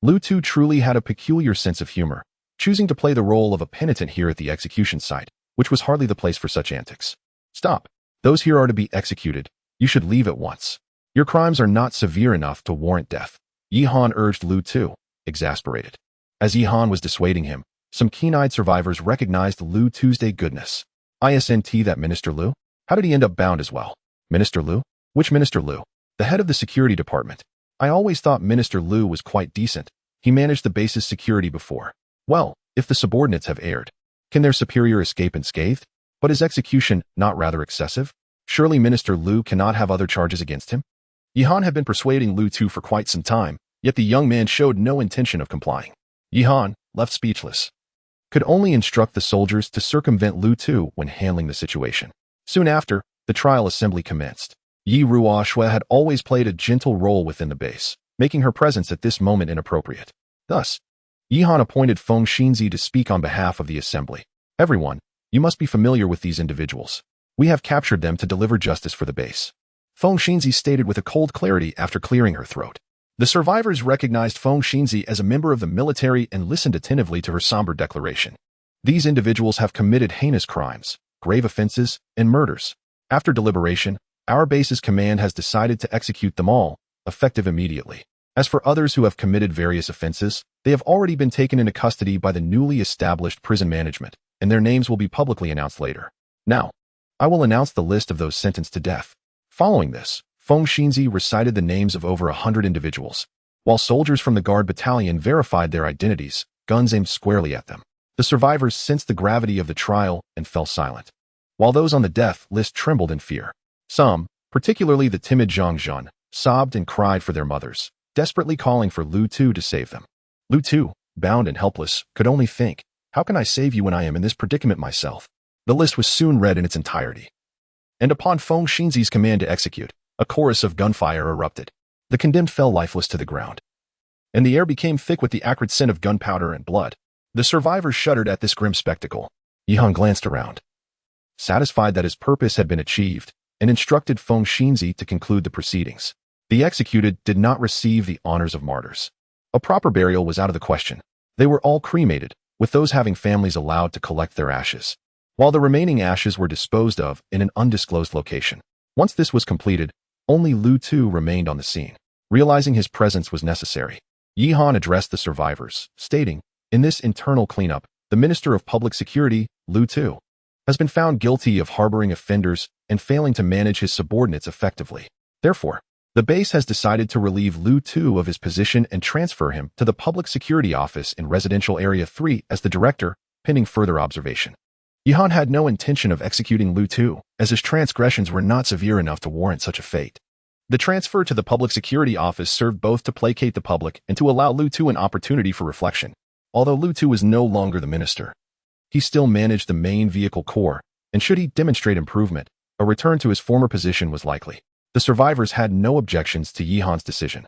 Lu Tu truly had a peculiar sense of humor, choosing to play the role of a penitent here at the execution site, which was hardly the place for such antics. Stop. Those here are to be executed. You should leave at once. Your crimes are not severe enough to warrant death. Yi Han urged Lu Tu, exasperated. As Yi Han was dissuading him, some keen-eyed survivors recognized Lu Tu's goodness. Isn't that Minister Lu? How did he end up bound as well? Minister Lu? Which Minister Lu? The head of the security department. I always thought Minister Lu was quite decent. He managed the base's security before. Well, if the subordinates have erred, can their superior escape unscathed? But is execution not rather excessive? Surely Minister Lu cannot have other charges against him? Yi Han had been persuading Lu Tu for quite some time, yet the young man showed no intention of complying. Yi Han, left speechless, could only instruct the soldiers to circumvent Lu Tu when handling the situation. Soon after, the trial assembly commenced. Yi Ruoxuan had always played a gentle role within the base, making her presence at this moment inappropriate. Thus, Yi Han appointed Feng Xinzi to speak on behalf of the assembly. Everyone, you must be familiar with these individuals. We have captured them to deliver justice for the base. Feng Xinzi stated with a cold clarity after clearing her throat. The survivors recognized Feng Xinzi as a member of the military and listened attentively to her somber declaration. These individuals have committed heinous crimes, grave offenses, and murders. After deliberation, our base's command has decided to execute them all, effective immediately. As for others who have committed various offenses, they have already been taken into custody by the newly established prison management, and their names will be publicly announced later. Now, I will announce the list of those sentenced to death. Following this, Feng Xinzi recited the names of over 100 individuals. While soldiers from the guard battalion verified their identities, guns aimed squarely at them. The survivors sensed the gravity of the trial and fell silent, while those on the death list trembled in fear. Some, particularly the timid Zhang Zhan, sobbed and cried for their mothers, desperately calling for Lu Tu to save them. Lu Tu, bound and helpless, could only think, how can I save you when I am in this predicament myself? The list was soon read in its entirety. And upon Feng Xinzi's command to execute, a chorus of gunfire erupted. The condemned fell lifeless to the ground, and the air became thick with the acrid scent of gunpowder and blood. The survivors shuddered at this grim spectacle. Yi Han glanced around, satisfied that his purpose had been achieved, and instructed Feng Xinzi to conclude the proceedings. The executed did not receive the honors of martyrs. A proper burial was out of the question. They were all cremated, with those having families allowed to collect their ashes, while the remaining ashes were disposed of in an undisclosed location. Once this was completed, only Lu Tu remained on the scene. Realizing his presence was necessary, Yi Han addressed the survivors, stating, in this internal cleanup, the Minister of Public Security, Liu Tu, has been found guilty of harboring offenders and failing to manage his subordinates effectively. Therefore, the base has decided to relieve Liu Tu of his position and transfer him to the Public Security Office in Residential Area 3 as the director, pending further observation. Yihan had no intention of executing Liu Tu, as his transgressions were not severe enough to warrant such a fate. The transfer to the Public Security Office served both to placate the public and to allow Liu Tu an opportunity for reflection. Although Liu Tu was no longer the minister, he still managed the main vehicle corps, and should he demonstrate improvement, a return to his former position was likely. The survivors had no objections to Yihan's decision,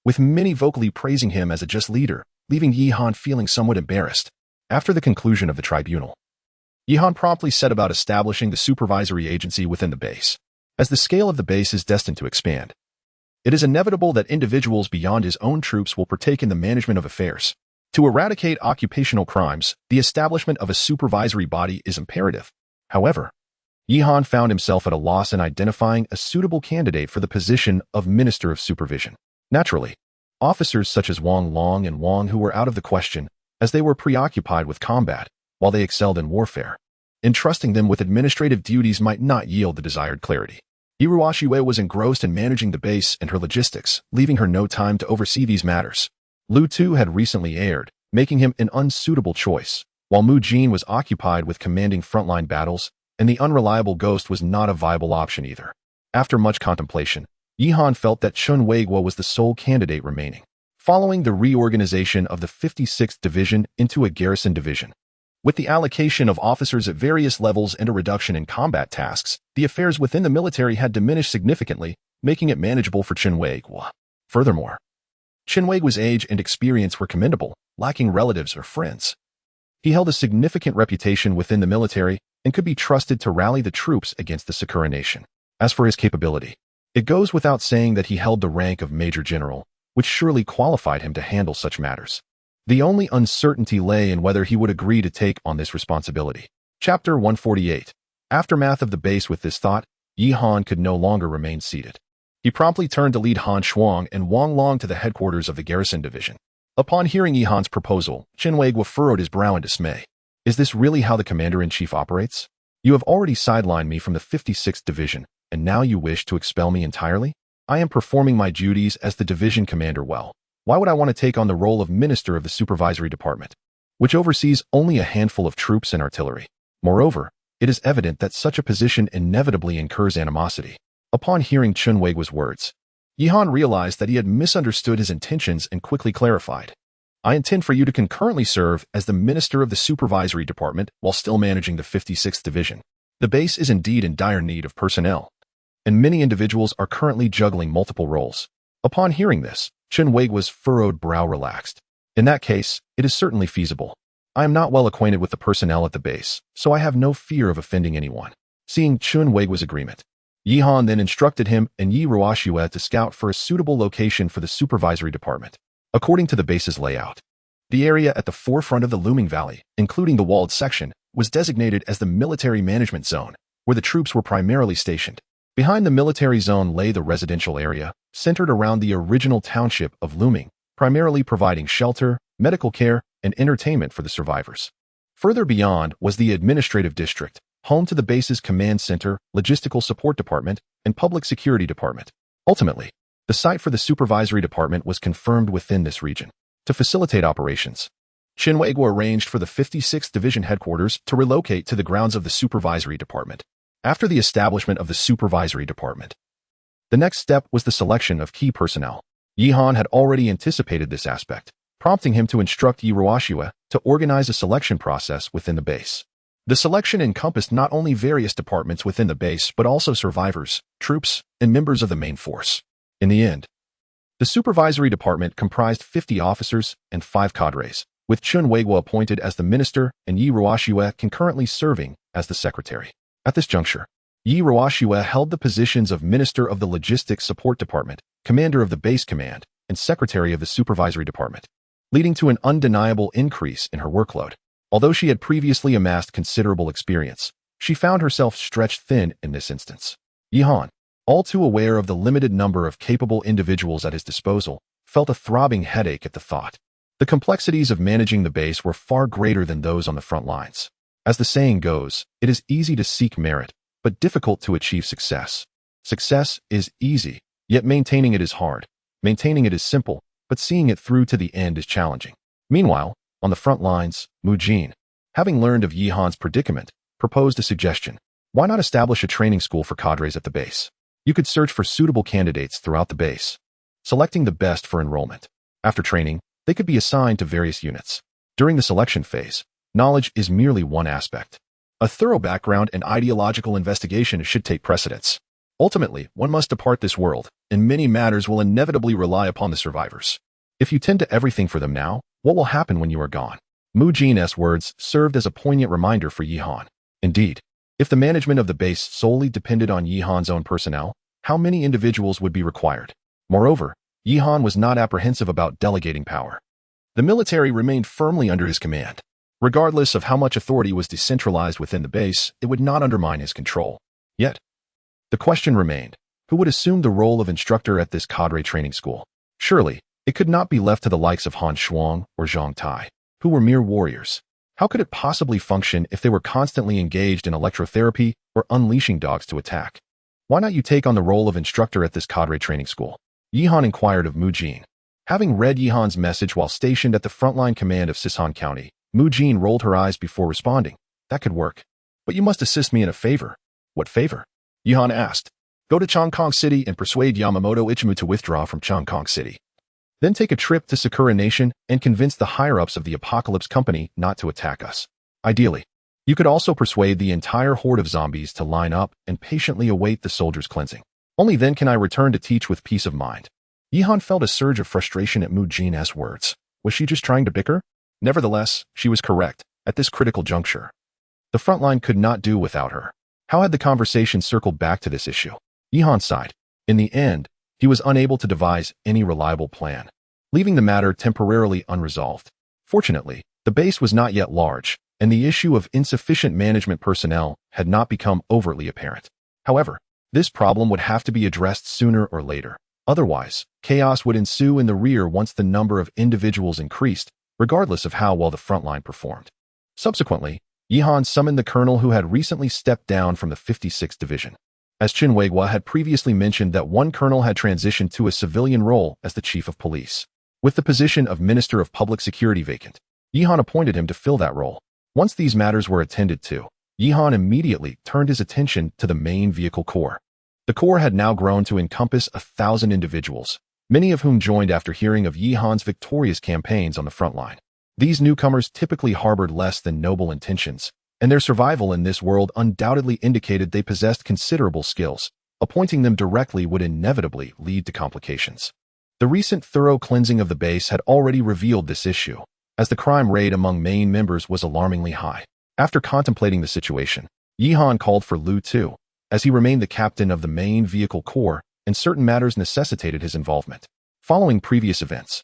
with many vocally praising him as a just leader, leaving Yihan feeling somewhat embarrassed. After the conclusion of the tribunal, Yihan promptly set about establishing the supervisory agency within the base. As the scale of the base is destined to expand, it is inevitable that individuals beyond his own troops will partake in the management of affairs. To eradicate occupational crimes, the establishment of a supervisory body is imperative. However, Yihan found himself at a loss in identifying a suitable candidate for the position of Minister of Supervision. Naturally, officers such as Wang Long and Wang Hu were out of the question, as they were preoccupied with combat, while they excelled in warfare. Entrusting them with administrative duties might not yield the desired clarity. Iruashue was engrossed in managing the base and her logistics, leaving her no time to oversee these matters. Liu Tu had recently heired, making him an unsuitable choice, while Mu Jin was occupied with commanding frontline battles, and the unreliable ghost was not a viable option either. After much contemplation, Yihan felt that Chun Weiguo was the sole candidate remaining. Following the reorganization of the 56th Division into a garrison division, with the allocation of officers at various levels and a reduction in combat tasks, the affairs within the military had diminished significantly, making it manageable for Chun Weiguo. Furthermore, Chun Weiguo's age and experience were commendable, lacking relatives or friends. He held a significant reputation within the military and could be trusted to rally the troops against the Sakura nation. As for his capability, it goes without saying that he held the rank of Major General, which surely qualified him to handle such matters. The only uncertainty lay in whether he would agree to take on this responsibility. Chapter 148. Aftermath of the base. With this thought, Yihan could no longer remain seated. He promptly turned to lead Han Shuang and Wang Long to the headquarters of the garrison division. Upon hearing Yihan's proposal, Chun Weiguo furrowed his brow in dismay. Is this really how the commander-in-chief operates? You have already sidelined me from the 56th Division, and now you wish to expel me entirely? I am performing my duties as the division commander well. Why would I want to take on the role of Minister of the Supervisory Department, which oversees only a handful of troops and artillery? Moreover, it is evident that such a position inevitably incurs animosity. Upon hearing Chun Weiguo's words, Yihan realized that he had misunderstood his intentions and quickly clarified. I intend for you to concurrently serve as the Minister of the Supervisory Department while still managing the 56th Division. The base is indeed in dire need of personnel, and many individuals are currently juggling multiple roles. Upon hearing this, Chun Weiguo's furrowed brow relaxed. In that case, it is certainly feasible. I am not well acquainted with the personnel at the base, so I have no fear of offending anyone. Seeing Chun Weiguo's agreement, Yihan then instructed him and Yi Ruoxue to scout for a suitable location for the supervisory department. According to the base's layout, the area at the forefront of the looming valley, including the walled section, was designated as the military management zone, where the troops were primarily stationed. Behind the military zone lay the residential area, centered around the original township of Luming, primarily providing shelter, medical care, and entertainment for the survivors. Further beyond was the administrative district, home to the base's command center, logistical support department, and public security department. Ultimately, the site for the supervisory department was confirmed within this region. To facilitate operations, Chun Weiguo arranged for the 56th Division headquarters to relocate to the grounds of the supervisory department. After the establishment of the supervisory department, the next step was the selection of key personnel. Yihan had already anticipated this aspect, prompting him to instruct Yi Ruoxue to organize a selection process within the base. The selection encompassed not only various departments within the base but also survivors, troops, and members of the main force. In the end, the supervisory department comprised 50 officers and 5 cadres, with Chun Weiguo appointed as the minister and Yi Ruoxue concurrently serving as the secretary. At this juncture, Yi Ruoxue held the positions of Minister of the Logistics Support Department, Commander of the Base Command, and Secretary of the Supervisory Department, leading to an undeniable increase in her workload. Although she had previously amassed considerable experience, she found herself stretched thin in this instance. Yihan, all too aware of the limited number of capable individuals at his disposal, felt a throbbing headache at the thought. The complexities of managing the base were far greater than those on the front lines. As the saying goes, it is easy to seek merit, but difficult to achieve success. Success is easy, yet maintaining it is hard. Maintaining it is simple, but seeing it through to the end is challenging. Meanwhile, on the front lines, Mujin, having learned of Yi Han's predicament, proposed a suggestion. Why not establish a training school for cadres at the base? You could search for suitable candidates throughout the base, selecting the best for enrollment. After training, they could be assigned to various units. During the selection phase, knowledge is merely one aspect. A thorough background and ideological investigation should take precedence. Ultimately, one must depart this world, and many matters will inevitably rely upon the survivors. If you tend to everything for them now, what will happen when you are gone? Mujin's words served as a poignant reminder for Yi Han. Indeed, if the management of the base solely depended on Yi Han's own personnel, how many individuals would be required? Moreover, Yi Han was not apprehensive about delegating power. The military remained firmly under his command. Regardless of how much authority was decentralized within the base, it would not undermine his control. Yet, the question remained, who would assume the role of instructor at this cadre training school? Surely, it could not be left to the likes of Han Shuang or Zhang Tai, who were mere warriors. How could it possibly function if they were constantly engaged in electrotherapy or unleashing dogs to attack? Why not you take on the role of instructor at this cadre training school? Yi Han inquired of Mujin. Having read Yi Han's message while stationed at the frontline command of Sisan County, Mujin rolled her eyes before responding. That could work. But you must assist me in a favor. What favor? Yi Han asked. Go to Chongkong City and persuade Yamamoto Ichimu to withdraw from Chongkong City. Then take a trip to Sakura Nation and convince the higher-ups of the Apocalypse Company not to attack us. Ideally, you could also persuade the entire horde of zombies to line up and patiently await the soldiers' cleansing. Only then can I return to teach with peace of mind. Yi Han felt a surge of frustration at Mujin's words. Was she just trying to bicker? Nevertheless, she was correct, at this critical juncture. The frontline could not do without her. How had the conversation circled back to this issue? Yi Han sighed. In the end, he was unable to devise any reliable plan, leaving the matter temporarily unresolved. Fortunately, the base was not yet large, and the issue of insufficient management personnel had not become overtly apparent. However, this problem would have to be addressed sooner or later. Otherwise, chaos would ensue in the rear once the number of individuals increased, regardless of how well the frontline performed. Subsequently, Yi Han summoned the colonel who had recently stepped down from the 56th Division. As Qin Weigua had previously mentioned that one colonel had transitioned to a civilian role as the chief of police. With the position of Minister of Public Security vacant, Yi Han appointed him to fill that role. Once these matters were attended to, Yi Han immediately turned his attention to the main vehicle corps. The corps had now grown to encompass 1,000 individuals, many of whom joined after hearing of Yi Han's victorious campaigns on the front line. These newcomers typically harbored less than noble intentions, and their survival in this world undoubtedly indicated they possessed considerable skills. Appointing them directly would inevitably lead to complications. The recent thorough cleansing of the base had already revealed this issue, as the crime rate among main members was alarmingly high. After contemplating the situation, Yi Han called for Lu Tu, as he remained the captain of the main vehicle corps, and certain matters necessitated his involvement. Following previous events,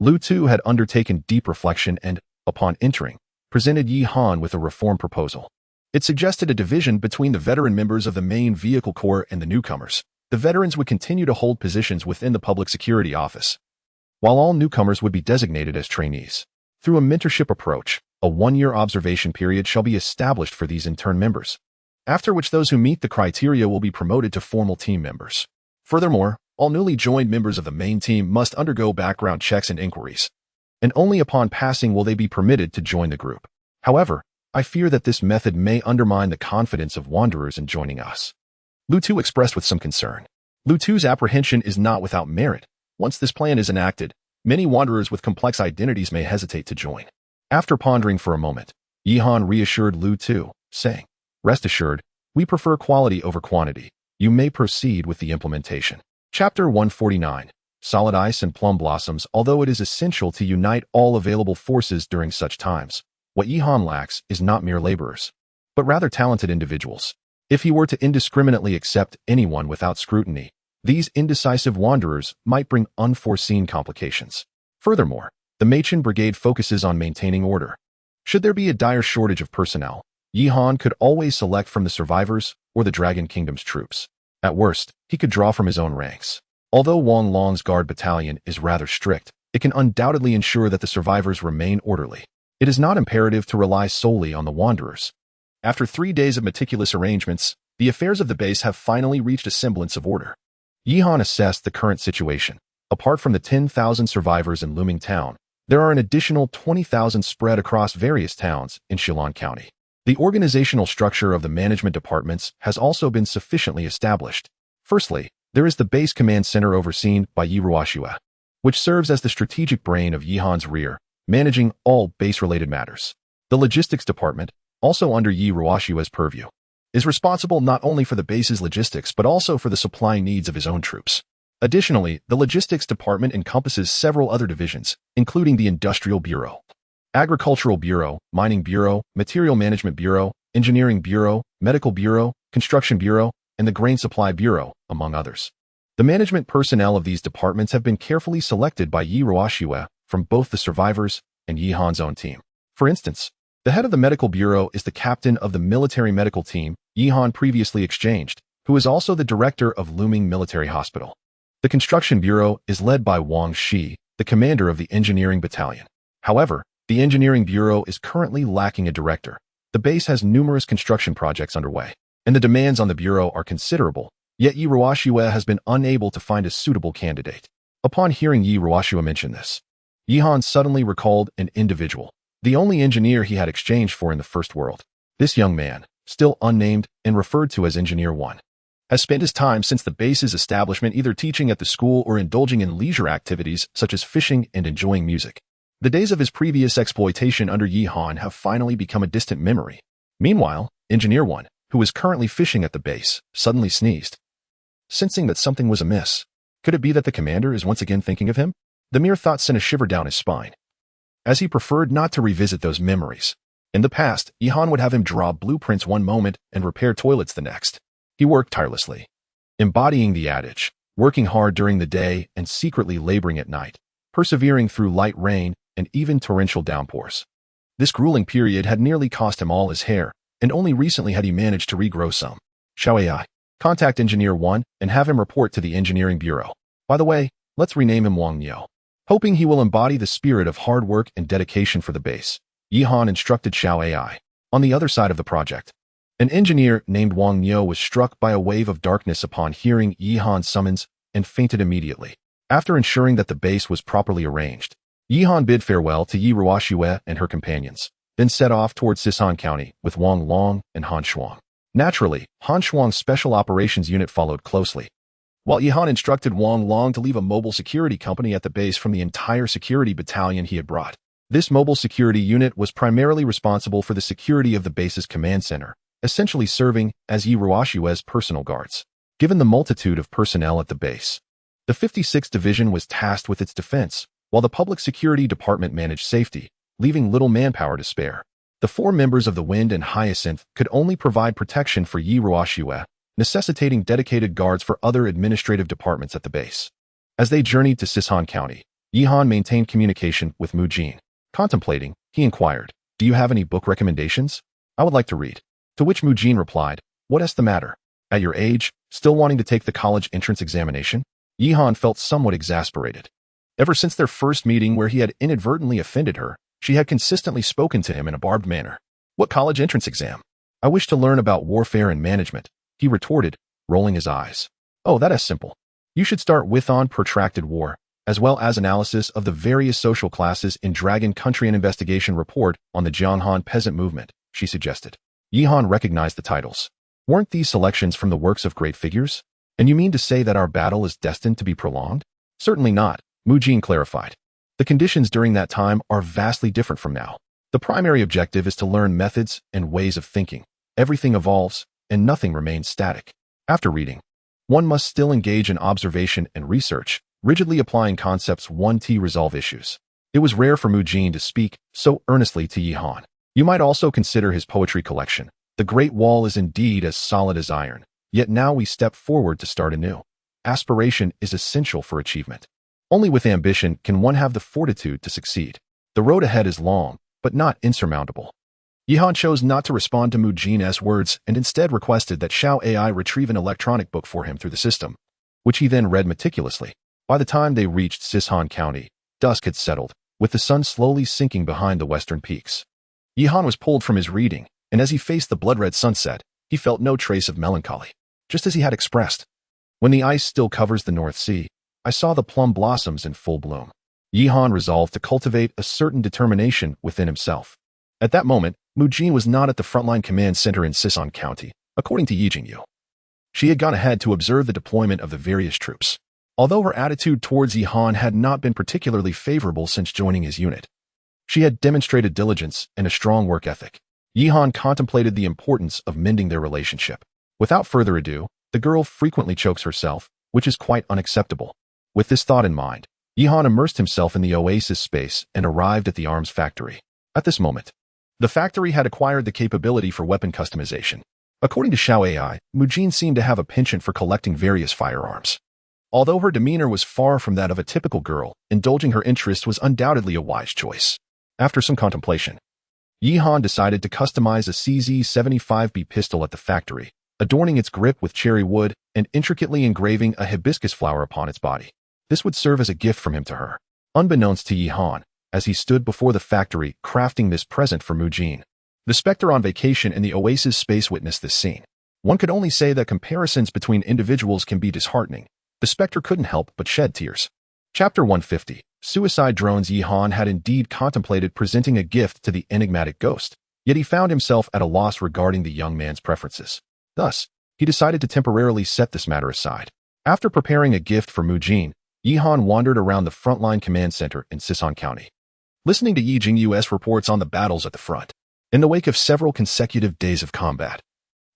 Lu Tu had undertaken deep reflection and, upon entering, presented Yi Han with a reform proposal. It suggested a division between the veteran members of the main vehicle corps and the newcomers. The veterans would continue to hold positions within the Public Security Office, while all newcomers would be designated as trainees. Through a mentorship approach, a 1-year observation period shall be established for these intern members, after which those who meet the criteria will be promoted to formal team members. Furthermore, all newly joined members of the main team must undergo background checks and inquiries, and only upon passing will they be permitted to join the group. However, I fear that this method may undermine the confidence of wanderers in joining us. Lu Tu expressed with some concern. Lu Tu's apprehension is not without merit. Once this plan is enacted, many wanderers with complex identities may hesitate to join. After pondering for a moment, Yi Han reassured Lu Tu, saying, "Rest assured, we prefer quality over quantity. You may proceed with the implementation." Chapter 149. Solid Ice and Plum Blossoms. Although it is essential to unite all available forces during such times, what Yi Han lacks is not mere laborers, but rather talented individuals. If he were to indiscriminately accept anyone without scrutiny, these indecisive wanderers might bring unforeseen complications. Furthermore, the Machen Brigade focuses on maintaining order. Should there be a dire shortage of personnel, Yi Han could always select from the survivors or the Dragon Kingdom's troops. At worst, he could draw from his own ranks. Although Wang Long's guard battalion is rather strict, it can undoubtedly ensure that the survivors remain orderly. It is not imperative to rely solely on the wanderers. After 3 days of meticulous arrangements, the affairs of the base have finally reached a semblance of order. Yihan assessed the current situation. Apart from the 10,000 survivors in Looming Town, there are an additional 20,000 spread across various towns in Shilan County. The organizational structure of the management departments has also been sufficiently established. Firstly, there is the base command center overseen by Yi Ruoxue, which serves as the strategic brain of Yihan's rear, managing all base-related matters. The logistics department, also under Yi Ruoxue's purview, is responsible not only for the base's logistics but also for the supply needs of his own troops. Additionally, the logistics department encompasses several other divisions, including the Industrial Bureau, Agricultural Bureau, Mining Bureau, Material Management Bureau, Engineering Bureau, Medical Bureau, Construction Bureau, and the Grain Supply Bureau, among others. The management personnel of these departments have been carefully selected by Yi Ruoxue from both the survivors and Yihan's own team. For instance, the head of the Medical Bureau is the captain of the military medical team Yihan previously exchanged, who is also the director of Looming Military Hospital. The Construction Bureau is led by Wang Shi, the commander of the Engineering Battalion. However, the Engineering Bureau is currently lacking a director. The base has numerous construction projects underway, and the demands on the Bureau are considerable, yet Yi Ruoxue has been unable to find a suitable candidate. Upon hearing Yi Ruoxue mention this, Yihan suddenly recalled an individual, the only engineer he had exchanged for in the First World. This young man, still unnamed and referred to as Engineer 1, has spent his time since the base's establishment either teaching at the school or indulging in leisure activities such as fishing and enjoying music. The days of his previous exploitation under Yihan have finally become a distant memory. Meanwhile, Engineer 1, who is currently fishing at the base, suddenly sneezed, sensing that something was amiss. Could it be that the commander is once again thinking of him? The mere thought sent a shiver down his spine, as he preferred not to revisit those memories. In the past, Yihan would have him draw blueprints one moment and repair toilets the next. He worked tirelessly, embodying the adage, working hard during the day and secretly laboring at night, persevering through light rain and even torrential downpours. This grueling period had nearly cost him all his hair, and only recently had he managed to regrow some. Shall AI contact Engineer 1 and have him report to the Engineering Bureau? By the way, let's rename him Wang Niu. Hoping he will embody the spirit of hard work and dedication for the base, Yihan instructed Xiao AI. On the other side of the project, an engineer named Wang Niu was struck by a wave of darkness upon hearing Yihan's summons and fainted immediately. After ensuring that the base was properly arranged, Yihan bid farewell to Yi Ruoxue and her companions, then set off towards Sisan County with Wang Long and Han Shuang. Naturally, Han Shuang's Special Operations Unit followed closely, while Yihan instructed Wang Long to leave a mobile security company at the base from the entire security battalion he had brought. This mobile security unit was primarily responsible for the security of the base's command center, essentially serving as Yi Ruoxue's personal guards. Given the multitude of personnel at the base, the 56th Division was tasked with its defense, while the Public Security Department managed safety, leaving little manpower to spare. The 4 members of the Wind and Hyacinth could only provide protection for Yi Ruoxue, necessitating dedicated guards for other administrative departments at the base. As they journeyed to Sisan County, Yihan maintained communication with Mu Jin. Contemplating, he inquired, "Do you have any book recommendations? I would like to read." To which Mu Jin replied, "What's the matter? At your age, still wanting to take the college entrance examination?" Yihan felt somewhat exasperated. Ever since their first meeting where he had inadvertently offended her, she had consistently spoken to him in a barbed manner. "What college entrance exam? I wish to learn about warfare and management," he retorted, rolling his eyes. "Oh, that is simple. You should start with on protracted war, as well as analysis of the various social classes in Dragon Country and Investigation Report on the Jianghan Peasant Movement," she suggested. Yihan recognized the titles. Weren't these selections from the works of great figures? And you mean to say that our battle is destined to be prolonged? Certainly not, Mu Jin clarified. The conditions during that time are vastly different from now. The primary objective is to learn methods and ways of thinking. Everything evolves, and nothing remains static. After reading, one must still engage in observation and research, rigidly applying concepts to resolve issues. It was rare for Mu Jin to speak so earnestly to Yihan. You might also consider his poetry collection. The Great Wall is indeed as solid as iron, yet now we step forward to start anew. Aspiration is essential for achievement. Only with ambition can one have the fortitude to succeed. The road ahead is long, but not insurmountable. Yihan chose not to respond to Mu Jin's words and instead requested that Xiao AI retrieve an electronic book for him through the system, which he then read meticulously. By the time they reached Sisan County, Dusk had settled, with the sun slowly sinking behind the western peaks. Yihan was pulled from his reading, and as he faced the blood-red sunset, he felt no trace of melancholy, just as he had expressed. When the ice still covers the North Sea, I saw the plum blossoms in full bloom. Yihan resolved to cultivate a certain determination within himself. At that moment, Mujin was not at the frontline command center in Sison County, according to Yi Jingyu. She had gone ahead to observe the deployment of the various troops. Although her attitude towards Yihan had not been particularly favorable since joining his unit, she had demonstrated diligence and a strong work ethic. Yihan contemplated the importance of mending their relationship. Without further ado, the girl frequently chokes herself, which is quite unacceptable. With this thought in mind, Yihan immersed himself in the oasis space and arrived at the arms factory. At this moment, the factory had acquired the capability for weapon customization. According to Xiao AI, Mujin seemed to have a penchant for collecting various firearms. Although her demeanor was far from that of a typical girl, indulging her interest was undoubtedly a wise choice. After some contemplation, Yihan decided to customize a CZ-75B pistol at the factory, adorning its grip with cherry wood and intricately engraving a hibiscus flower upon its body. This would serve as a gift from him to her. Unbeknownst to Yihan, as he stood before the factory crafting this present for Mujin, the Spectre on vacation in the Oasis space witnessed this scene. One could only say that comparisons between individuals can be disheartening. The Spectre couldn't help but shed tears. Chapter 150. Suicide drones. Yihan had indeed contemplated presenting a gift to the enigmatic ghost, yet he found himself at a loss regarding the young man's preferences. Thus, he decided to temporarily set this matter aside. After preparing a gift for Mujin, Yihan wandered around the frontline command center in Sison County, listening to Yi Jingyu's reports on the battles at the front. In the wake of several consecutive days of combat,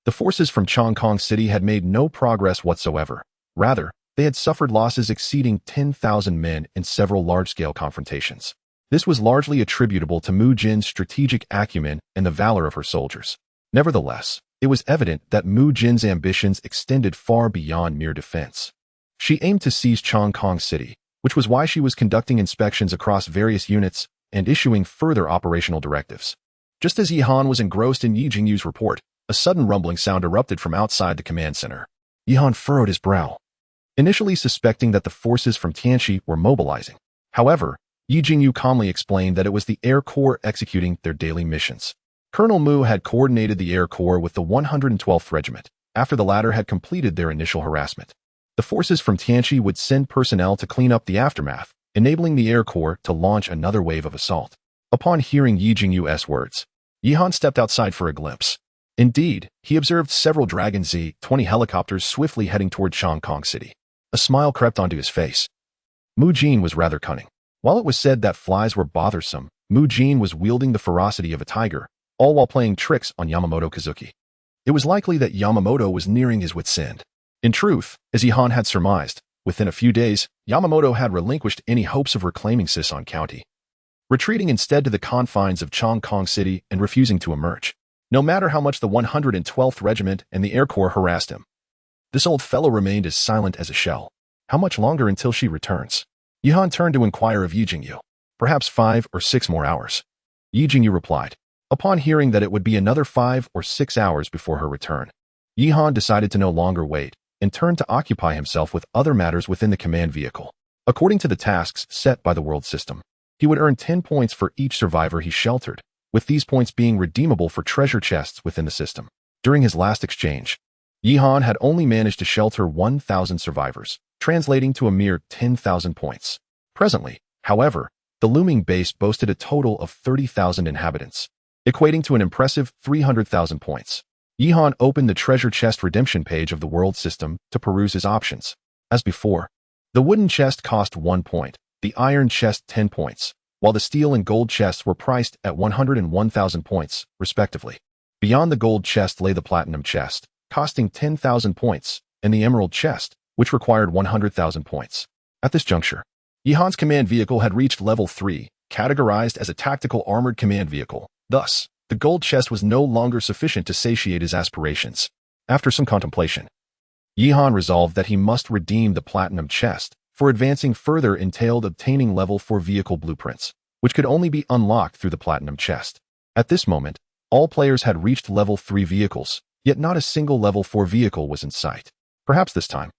the forces from Chongkong City had made no progress whatsoever. Rather, they had suffered losses exceeding 10,000 men in several large-scale confrontations. This was largely attributable to Mujin's strategic acumen and the valor of her soldiers. Nevertheless, it was evident that Mujin's ambitions extended far beyond mere defense. She aimed to seize Chongkong City, which was why she was conducting inspections across various units and issuing further operational directives. Just as Yihan was engrossed in Yi Jingyu's report, a sudden rumbling sound erupted from outside the command center. Yihan furrowed his brow, initially suspecting that the forces from Tianxi were mobilizing. However, Yi Jingyu calmly explained that it was the Air Corps executing their daily missions. Colonel Mu had coordinated the Air Corps with the 112th Regiment, after the latter had completed their initial harassment. The forces from Tianxi would send personnel to clean up the aftermath, enabling the Air Corps to launch another wave of assault. Upon hearing Yi Jingyu's words, Yihan stepped outside for a glimpse. Indeed, he observed several Dragon Z-20 helicopters swiftly heading toward Chongkong City. A smile crept onto his face. Mujin was rather cunning. While it was said that flies were bothersome, Mujin was wielding the ferocity of a tiger, all while playing tricks on Yamamoto Kazuki. It was likely that Yamamoto was nearing his wit's end. In truth, as Yihan had surmised, within a few days, Yamamoto had relinquished any hopes of reclaiming Sison County, retreating instead to the confines of Chongkong City and refusing to emerge. No matter how much the 112th Regiment and the Air Corps harassed him, this old fellow remained as silent as a shell. How much longer until she returns? Yihan turned to inquire of Yi Jingyu. Perhaps 5 or 6 more hours. Yi Jingyu replied. Upon hearing that it would be another 5 or 6 hours before her return, Yihan decided to no longer wait and turned to occupy himself with other matters within the command vehicle. According to the tasks set by the world system, he would earn 10 points for each survivor he sheltered, with these points being redeemable for treasure chests within the system. During his last exchange, Yihan had only managed to shelter 1,000 survivors, translating to a mere 10,000 points. Presently, however, the looming base boasted a total of 30,000 inhabitants, equating to an impressive 300,000 points. Yihan opened the treasure chest redemption page of the world system to peruse his options. As before, the wooden chest cost 1 point, the iron chest 10 points, while the steel and gold chests were priced at 101,000 points, respectively. Beyond the gold chest lay the platinum chest, costing 10,000 points, and the emerald chest, which required 100,000 points. At this juncture, Yihan's command vehicle had reached level 3, categorized as a tactical armored command vehicle. Thus, the gold chest was no longer sufficient to satiate his aspirations. After some contemplation, Yihan resolved that he must redeem the platinum chest. For advancing further entailed obtaining level 4 vehicle blueprints, which could only be unlocked through the platinum chest. At this moment, all players had reached level 3 vehicles, yet not a single level 4 vehicle was in sight. Perhaps this time,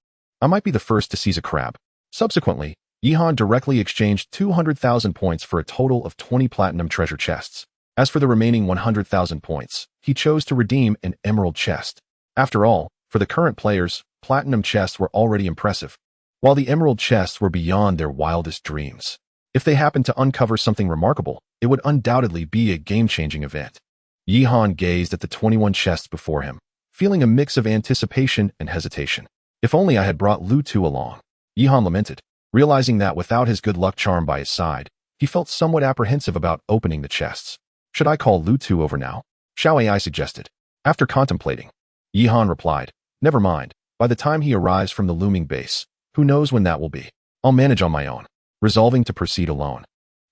I might be the first to seize a crab. Subsequently, Yihan directly exchanged 200,000 points for a total of 20 platinum treasure chests. As for the remaining 100,000 points, he chose to redeem an emerald chest. After all, for the current players, platinum chests were already impressive, while the emerald chests were beyond their wildest dreams. If they happened to uncover something remarkable, it would undoubtedly be a game-changing event. Yihan gazed at the 21 chests before him, feeling a mix of anticipation and hesitation. If only I had brought Lu Tu along, Yihan lamented, realizing that without his good luck charm by his side, he felt somewhat apprehensive about opening the chests. Should I call Lu Tu over now? Xiao AI suggested. After contemplating, Yihan replied, never mind, by the time he arrives from the looming base, who knows when that will be. I'll manage on my own. Resolving to proceed alone,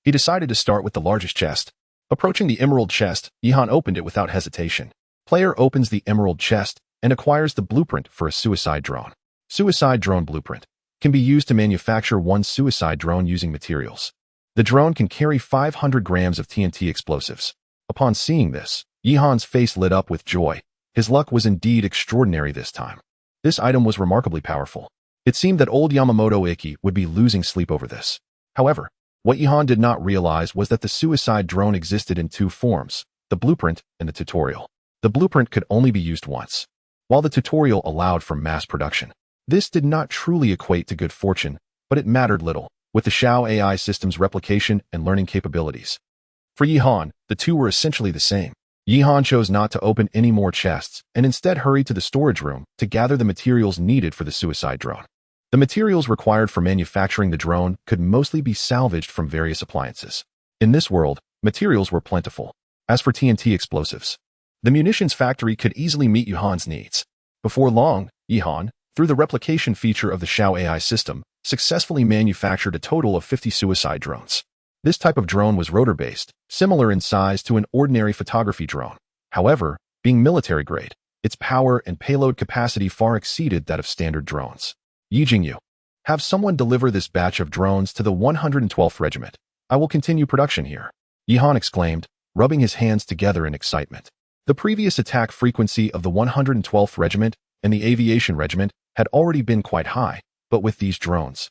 he decided to start with the largest chest. Approaching the emerald chest, Yihan opened it without hesitation. Player opens the emerald chest and acquires the blueprint for a suicide drone. Suicide drone blueprint can be used to manufacture one suicide drone using materials. The drone can carry 500 grams of TNT explosives. Upon seeing this, Yihan's face lit up with joy. His luck was indeed extraordinary this time. This item was remarkably powerful. It seemed that old Yamamoto Iki would be losing sleep over this. However, what Yihan did not realize was that the suicide drone existed in two forms, the blueprint and the tutorial. The blueprint could only be used once, while the tutorial allowed for mass production. This did not truly equate to good fortune, but it mattered little, with the Xiao AI system's replication and learning capabilities. For Yihan, the two were essentially the same. Yihan chose not to open any more chests and instead hurried to the storage room to gather the materials needed for the suicide drone. The materials required for manufacturing the drone could mostly be salvaged from various appliances. In this world, materials were plentiful. As for TNT explosives, the munitions factory could easily meet Yihan's needs. Before long, Yihan, through the replication feature of the Xiao AI system, successfully manufactured a total of 50 suicide drones. This type of drone was rotor-based, similar in size to an ordinary photography drone. However, being military-grade, its power and payload capacity far exceeded that of standard drones. Yi Jingyu, have someone deliver this batch of drones to the 112th Regiment. I will continue production here. Yihan exclaimed, rubbing his hands together in excitement. The previous attack frequency of the 112th Regiment and the Aviation Regiment had already been quite high, but with these drones,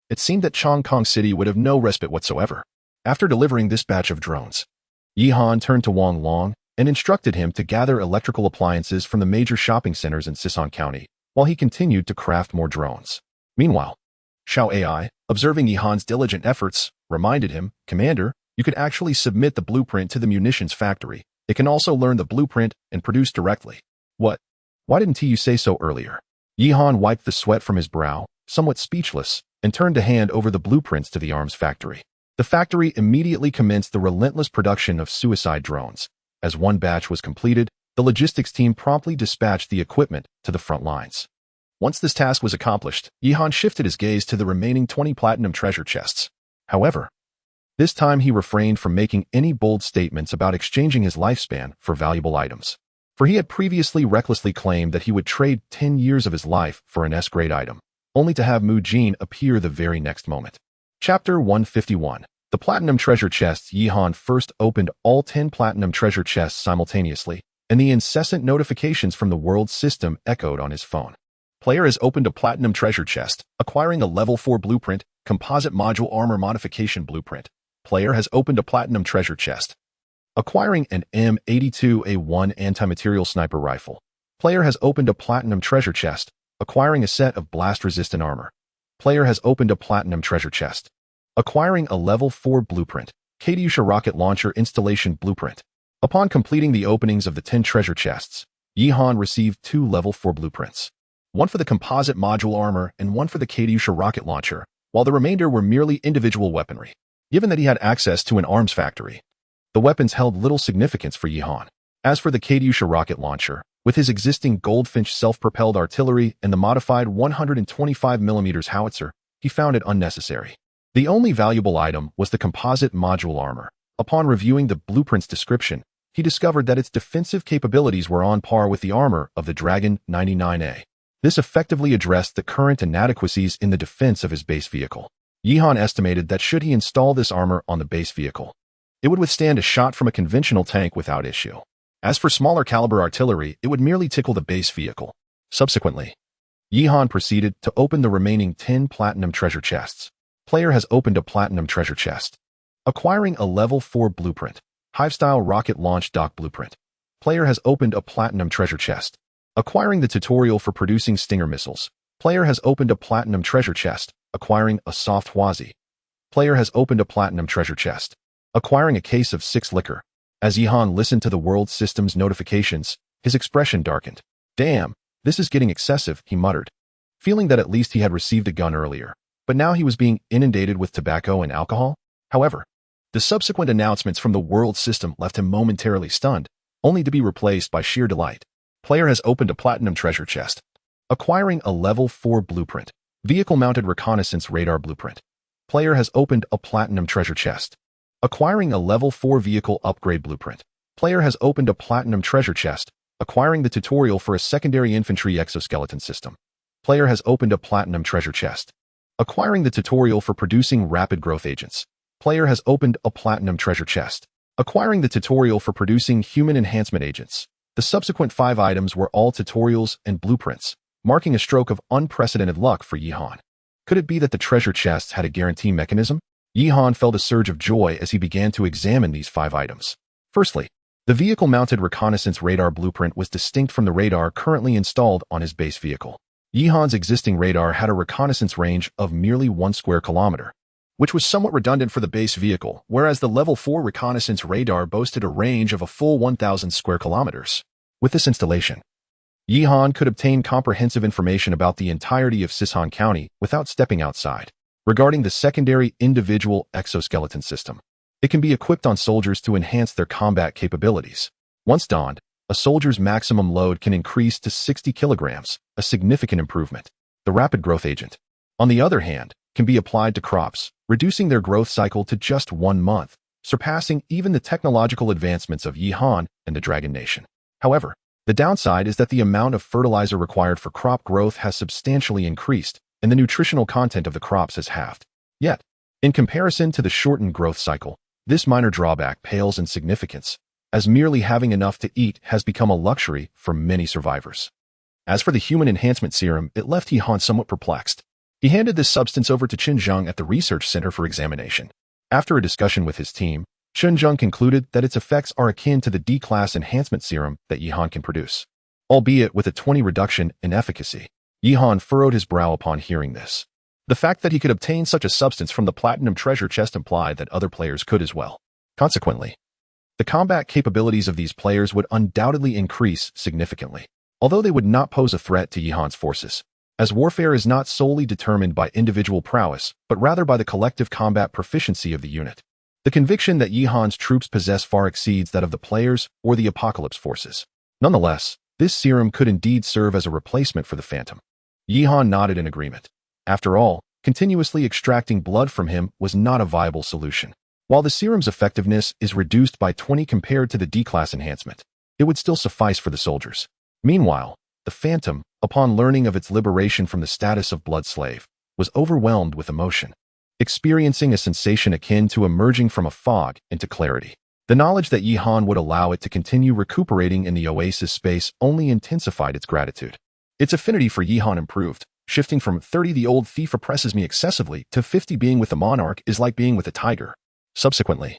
it seemed that Chongqing City would have no respite whatsoever. After delivering this batch of drones, Yihan turned to Wang Long and instructed him to gather electrical appliances from the major shopping centers in Sison County, while he continued to craft more drones. Meanwhile, Xiao AI, observing Yihan's diligent efforts, reminded him, Commander, you could actually submit the blueprint to the munitions factory. It can also learn the blueprint and produce directly. What? Why didn't you say so earlier? Yihan wiped the sweat from his brow, somewhat speechless, and turned to hand over the blueprints to the arms factory. The factory immediately commenced the relentless production of suicide drones. As one batch was completed, the logistics team promptly dispatched the equipment to the front lines. Once this task was accomplished, Yihan shifted his gaze to the remaining 20 platinum treasure chests. However, this time he refrained from making any bold statements about exchanging his lifespan for valuable items. For he had previously recklessly claimed that he would trade 10 years of his life for an S-grade item, only to have Mu Jin appear the very next moment. Chapter 151. The platinum treasure chests. Yihan first opened all 10 platinum treasure chests simultaneously, and the incessant notifications from the world system echoed on his phone. Player has opened a platinum treasure chest, acquiring a level 4 blueprint, composite module armor modification blueprint. Player has opened a platinum treasure chest, acquiring an M82A1 anti-material sniper rifle. Player has opened a platinum treasure chest, acquiring a set of blast-resistant armor. Player has opened a platinum treasure chest, acquiring a level 4 blueprint, Katyusha rocket launcher installation blueprint. Upon completing the openings of the 10 treasure chests, Yihan received 2 level 4 blueprints, one for the composite module armor and one for the Katyusha rocket launcher, while the remainder were merely individual weaponry. Given that he had access to an arms factory, the weapons held little significance for Yihan. As for the Katyusha rocket launcher, with his existing Goldfinch self-propelled artillery and the modified 125mm howitzer, he found it unnecessary. The only valuable item was the composite module armor. Upon reviewing the blueprint's description, he discovered that its defensive capabilities were on par with the armor of the Dragon 99A. This effectively addressed the current inadequacies in the defense of his base vehicle. Yihan estimated that should he install this armor on the base vehicle, it would withstand a shot from a conventional tank without issue. As for smaller caliber artillery, it would merely tickle the base vehicle. Subsequently, Yihan proceeded to open the remaining 10 platinum treasure chests. Player has opened a platinum treasure chest. Acquiring a level 4 blueprint. Hive-style rocket launch dock blueprint. Player has opened a platinum treasure chest. Acquiring the tutorial for producing Stinger missiles. Player has opened a platinum treasure chest. Acquiring a soft Hwazi. Player has opened a platinum treasure chest. Acquiring a case of 6 liquor. As Yihan listened to the world system's notifications, his expression darkened. Damn, this is getting excessive, he muttered, feeling that at least he had received a gun earlier, but now he was being inundated with tobacco and alcohol. However, the subsequent announcements from the world system left him momentarily stunned, only to be replaced by sheer delight. Player has opened a platinum treasure chest. Acquiring a level 4 blueprint. Vehicle-mounted reconnaissance radar blueprint. Player has opened a platinum treasure chest. Acquiring a level 4 vehicle upgrade blueprint. Player has opened a platinum treasure chest. Acquiring the tutorial for a secondary infantry exoskeleton system. Player has opened a platinum treasure chest. Acquiring the tutorial for producing rapid growth agents. Player has opened a platinum treasure chest. Acquiring the tutorial for producing human enhancement agents. The subsequent 5 items were all tutorials and blueprints, marking a stroke of unprecedented luck for Yihan. Could it be that the treasure chests had a guarantee mechanism? Yihan felt a surge of joy as he began to examine these 5 items. Firstly, the vehicle-mounted reconnaissance radar blueprint was distinct from the radar currently installed on his base vehicle. Yihan's existing radar had a reconnaissance range of merely 1 square kilometer, which was somewhat redundant for the base vehicle, whereas the level 4 reconnaissance radar boasted a range of a full 1,000 square kilometers. With this installation, Yihan could obtain comprehensive information about the entirety of Sisan County without stepping outside. Regarding the secondary individual exoskeleton system, it can be equipped on soldiers to enhance their combat capabilities. Once donned, a soldier's maximum load can increase to 60 kilograms, a significant improvement. The rapid growth agent, on the other hand, can be applied to crops, reducing their growth cycle to just 1 month, surpassing even the technological advancements of Yihan and the Dragon Nation. However, the downside is that the amount of fertilizer required for crop growth has substantially increased, and the nutritional content of the crops has halved. Yet, in comparison to the shortened growth cycle, this minor drawback pales in significance, as merely having enough to eat has become a luxury for many survivors. As for the human enhancement serum, it left Yihan somewhat perplexed. He handed this substance over to Qinzheng at the research center for examination. After a discussion with his team, Qinzheng concluded that its effects are akin to the D-class enhancement serum that Yihan can produce, albeit with a 20 reduction in efficacy. Yihan furrowed his brow upon hearing this. The fact that he could obtain such a substance from the platinum treasure chest implied that other players could as well. Consequently, the combat capabilities of these players would undoubtedly increase significantly, although they would not pose a threat to Yihan's forces, as warfare is not solely determined by individual prowess, but rather by the collective combat proficiency of the unit. The conviction that Yihan's troops possess far exceeds that of the players or the Apocalypse forces. Nonetheless, this serum could indeed serve as a replacement for the Phantom. Yihan nodded in agreement. After all, continuously extracting blood from him was not a viable solution. While the serum's effectiveness is reduced by 20 compared to the D-class enhancement, it would still suffice for the soldiers. Meanwhile, the Phantom, upon learning of its liberation from the status of blood slave, was overwhelmed with emotion, experiencing a sensation akin to emerging from a fog into clarity. The knowledge that Yihan would allow it to continue recuperating in the oasis space only intensified its gratitude. Its affinity for Yihan improved, shifting from 30 the old thief oppresses me excessively to 50 being with the monarch is like being with a tiger. Subsequently,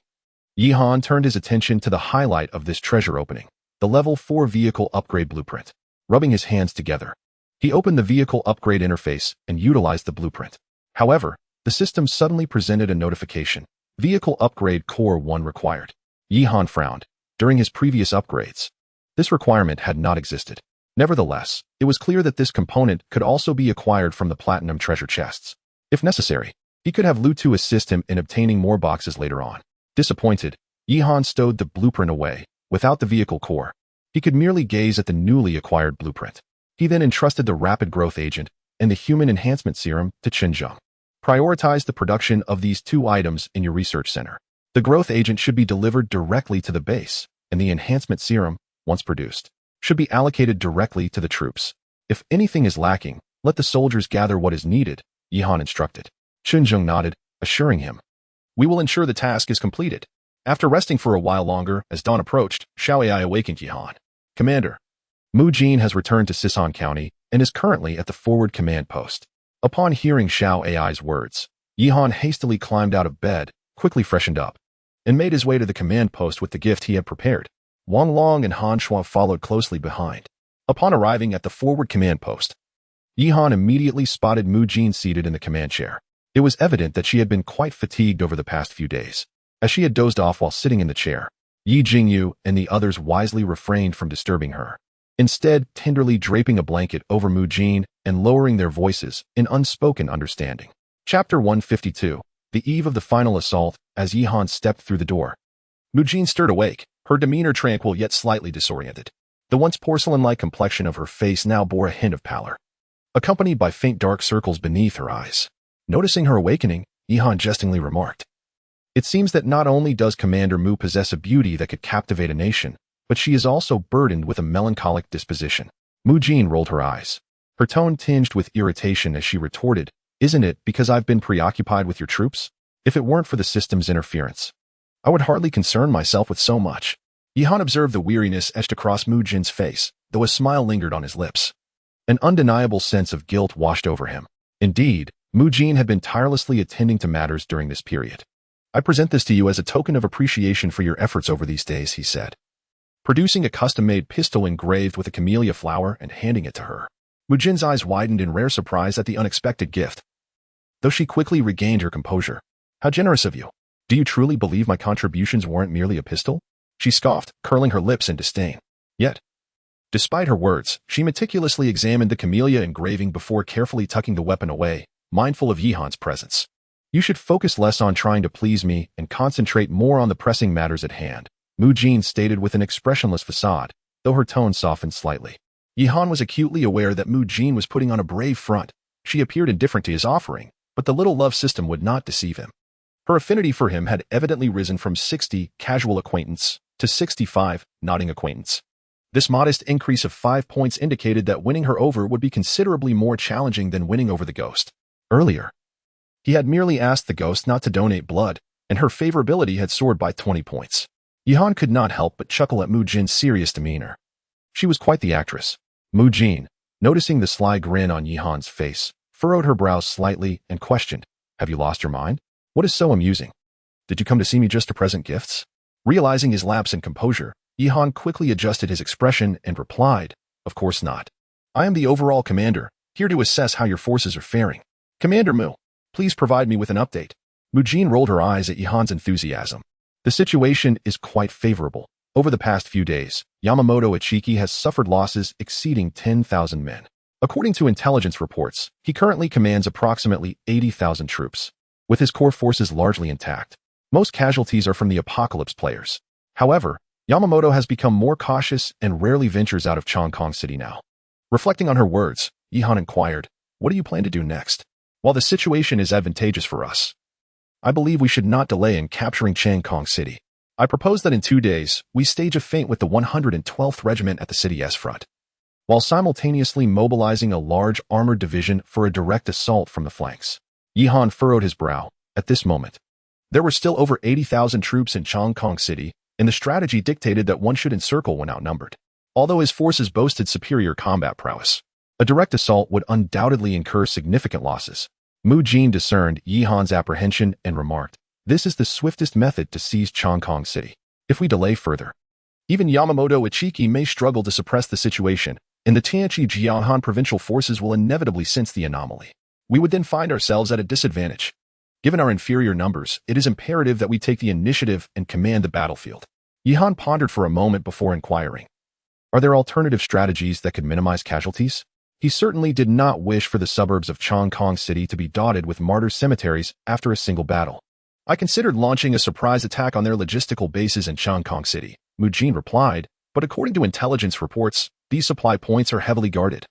Yihan turned his attention to the highlight of this treasure opening, the level 4 vehicle upgrade blueprint. Rubbing his hands together, he opened the vehicle upgrade interface and utilized the blueprint. However, the system suddenly presented a notification. Vehicle upgrade core 1 required. Yihan frowned. During his previous upgrades, this requirement had not existed. Nevertheless, it was clear that this component could also be acquired from the platinum treasure chests. If necessary, he could have Lu Tu assist him in obtaining more boxes later on. Disappointed, Yihan stowed the blueprint away. Without the vehicle core, he could merely gaze at the newly acquired blueprint. He then entrusted the rapid growth agent and the human enhancement serum to Qinzheng. Prioritize the production of these 2 items in your research center. The growth agent should be delivered directly to the base, and the enhancement serum, once produced, should be allocated directly to the troops. If anything is lacking, let the soldiers gather what is needed, Yihan instructed. Qinzheng nodded, assuring him, "We will ensure the task is completed." After resting for a while longer, as dawn approached, Xiao Ai awakened Yihan. "Commander, Mu Jin has returned to Sisan County and is currently at the forward command post." Upon hearing Xiao Ai's words, Yihan hastily climbed out of bed, quickly freshened up, and made his way to the command post with the gift he had prepared. Wang Long and Han Shuo followed closely behind. Upon arriving at the forward command post, Yihan immediately spotted Mu Jin seated in the command chair. It was evident that she had been quite fatigued over the past few days, as she had dozed off while sitting in the chair. Yi Jingyu and the others wisely refrained from disturbing her, instead tenderly draping a blanket over Mu Jin and lowering their voices in unspoken understanding. Chapter 152. The eve of the final assault. As Yihan stepped through the door, Mu Jin stirred awake, her demeanor tranquil yet slightly disoriented. The once porcelain-like complexion of her face now bore a hint of pallor, accompanied by faint dark circles beneath her eyes. Noticing her awakening, Yihan jestingly remarked, "It seems that not only does Commander Mu possess a beauty that could captivate a nation, but she is also burdened with a melancholic disposition." Mu Jin rolled her eyes, her tone tinged with irritation as she retorted, "Isn't it because I've been preoccupied with your troops? If it weren't for the system's interference, I would hardly concern myself with so much." Yihan observed the weariness etched across Mu Jin's face, though a smile lingered on his lips. An undeniable sense of guilt washed over him. Indeed, Mu Jin had been tirelessly attending to matters during this period. "I present this to you as a token of appreciation for your efforts over these days," he said, producing a custom-made pistol engraved with a camellia flower and handing it to her. Mu Jin's eyes widened in rare surprise at the unexpected gift, though she quickly regained her composure. "How generous of you. Do you truly believe my contributions weren't merely a pistol?" She scoffed, curling her lips in disdain. Yet, despite her words, she meticulously examined the camellia engraving before carefully tucking the weapon away, mindful of Yihan's presence. "You should focus less on trying to please me and concentrate more on the pressing matters at hand," Mu Jin stated with an expressionless facade, though her tone softened slightly. Yihan was acutely aware that Mu Jin was putting on a brave front. She appeared indifferent to his offering, but the little love system would not deceive him. Her affinity for him had evidently risen from 60 casual acquaintance to 65 nodding acquaintance. This modest increase of 5 points indicated that winning her over would be considerably more challenging than winning over the ghost. Earlier, he had merely asked the ghost not to donate blood, and her favorability had soared by 20 points. Yihan could not help but chuckle at Mu Jin's serious demeanor. She was quite the actress. Mu Jin, noticing the sly grin on Yihan's face, furrowed her brows slightly and questioned, "Have you lost your mind? What is so amusing? Did you come to see me just to present gifts?" Realizing his lapse in composure, Yihan quickly adjusted his expression and replied, "Of course not. I am the overall commander, here to assess how your forces are faring. Commander Mu, please provide me with an update." Mu Jin rolled her eyes at Yihan's enthusiasm. "The situation is quite favorable. Over the past few days, Yamamoto Ichiki has suffered losses exceeding 10,000 men. According to intelligence reports, he currently commands approximately 80,000 troops, with his core forces largely intact. Most casualties are from the Apocalypse players. However, Yamamoto has become more cautious and rarely ventures out of Chongqing City now." Reflecting on her words, Yihan inquired, "What do you plan to do next? While the situation is advantageous for us, I believe we should not delay in capturing Changkong City. I propose that in 2 days, we stage a feint with the 112th Regiment at the city's front, while simultaneously mobilizing a large armored division for a direct assault from the flanks." Yihan furrowed his brow. At this moment, there were still over 80,000 troops in Chongqing City, and the strategy dictated that one should encircle when outnumbered. Although his forces boasted superior combat prowess, a direct assault would undoubtedly incur significant losses. Mu Jin discerned Yihan's apprehension and remarked, "This is the swiftest method to seize Chongqing City. If we delay further, even Yamamoto Ichiki may struggle to suppress the situation, and the Tianqi Jiahan provincial forces will inevitably sense the anomaly. We would then find ourselves at a disadvantage. Given our inferior numbers, it is imperative that we take the initiative and command the battlefield." Yihan pondered for a moment before inquiring, "Are there alternative strategies that could minimize casualties?" He certainly did not wish for the suburbs of Chongqing City to be dotted with martyr cemeteries after a single battle. "I considered launching a surprise attack on their logistical bases in Chongqing City," Mu Jin replied, "but according to intelligence reports, these supply points are heavily guarded,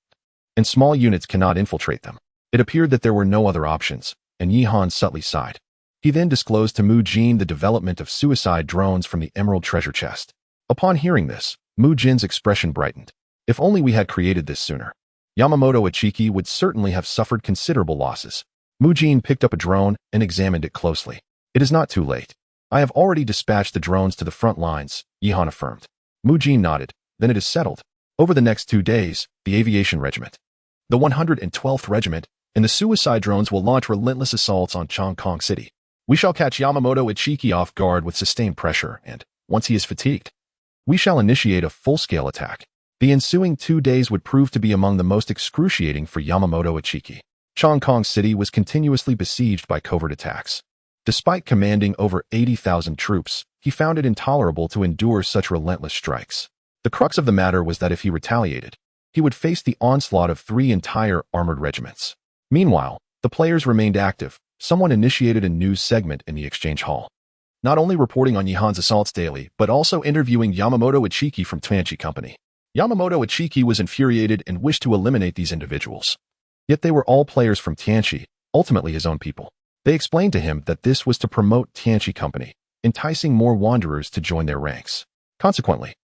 and small units cannot infiltrate them." It appeared that there were no other options, and Yihan subtly sighed. He then disclosed to Mu Jin the development of suicide drones from the Emerald Treasure Chest. Upon hearing this, Mu Jin's expression brightened. "If only we had created this sooner. Yamamoto Ichiki would certainly have suffered considerable losses." Mu Jin picked up a drone and examined it closely. "It is not too late. I have already dispatched the drones to the front lines," Yihan affirmed. Mu Jin nodded. "Then it is settled. Over the next 2 days, the Aviation Regiment, the 112th Regiment, and the suicide drones will launch relentless assaults on Kong City. We shall catch Yamamoto Ichiki off guard with sustained pressure, and, once he is fatigued, we shall initiate a full-scale attack. The ensuing 2 days would prove to be among the most excruciating for Yamamoto Ichiki. Kong City was continuously besieged by covert attacks. Despite commanding over 80,000 troops, he found it intolerable to endure such relentless strikes. The crux of the matter was that if he retaliated, he would face the onslaught of 3 entire armored regiments. Meanwhile, the players remained active. Someone initiated a news segment in the exchange hall, not only reporting on Yihan's assaults daily, but also interviewing Yamamoto Ichiki from Tanchi Company. Yamamoto Ichiki was infuriated and wished to eliminate these individuals. Yet they were all players from Tanchi, ultimately his own people. They explained to him that this was to promote Tanchi Company, enticing more wanderers to join their ranks. Consequently,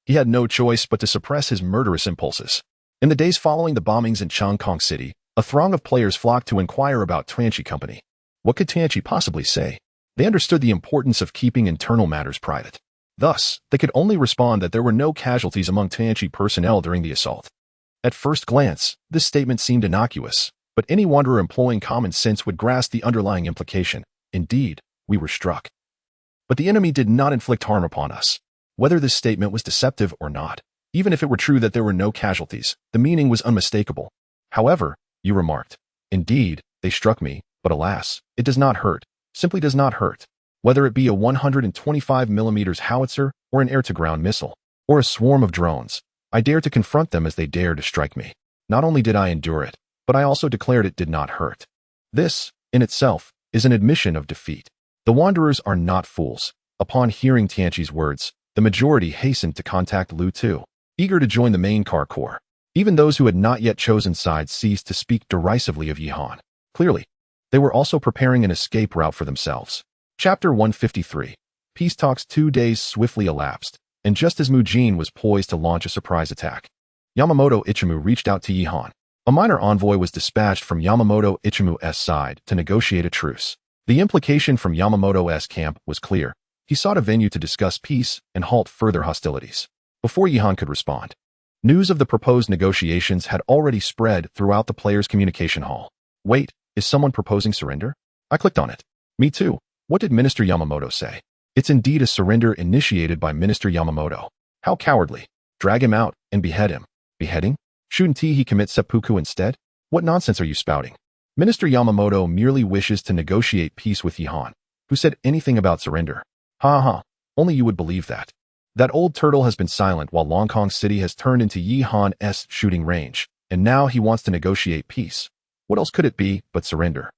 he had no choice but to suppress his murderous impulses. In the days following the bombings in Kong City, a throng of players flocked to inquire about Tanchi Company. What could Tanchi possibly say? They understood the importance of keeping internal matters private. Thus, they could only respond that there were no casualties among Tanchi personnel during the assault. At first glance, this statement seemed innocuous, but any wanderer employing common sense would grasp the underlying implication. Indeed, we were struck. But the enemy did not inflict harm upon us. Whether this statement was deceptive or not, even if it were true that there were no casualties, the meaning was unmistakable. However, you remarked, indeed, they struck me, but alas, it does not hurt, simply does not hurt. Whether it be a 125mm howitzer or an air-to-ground missile, or a swarm of drones, I dare to confront them as they dare to strike me. Not only did I endure it, but I also declared it did not hurt. This, in itself, is an admission of defeat. The wanderers are not fools. Upon hearing Tanchi's words, the majority hastened to contact Lu Tu, eager to join the main car corps. Even those who had not yet chosen sides ceased to speak derisively of Yihan. Clearly, they were also preparing an escape route for themselves. Chapter 153. Peace talks. 2 days swiftly elapsed, and just as Mujin was poised to launch a surprise attack, Yamamoto Ichimu reached out to Yihan. A minor envoy was dispatched from Yamamoto Ichimu's side to negotiate a truce. The implication from Yamamoto's camp was clear. He sought a venue to discuss peace and halt further hostilities. Before Yihan could respond, news of the proposed negotiations had already spread throughout the players' communication hall. Wait, is someone proposing surrender? I clicked on it. Me too. What did Minister Yamamoto say? It's indeed a surrender initiated by Minister Yamamoto. How cowardly. Drag him out and behead him. Beheading? Shouldn't he commit seppuku instead? What nonsense are you spouting? Minister Yamamoto merely wishes to negotiate peace with Yihan. Who said anything about surrender? Ha ha, only you would believe that. That old turtle has been silent while Kong City has turned into Yihan's shooting range, and now he wants to negotiate peace. What else could it be but surrender?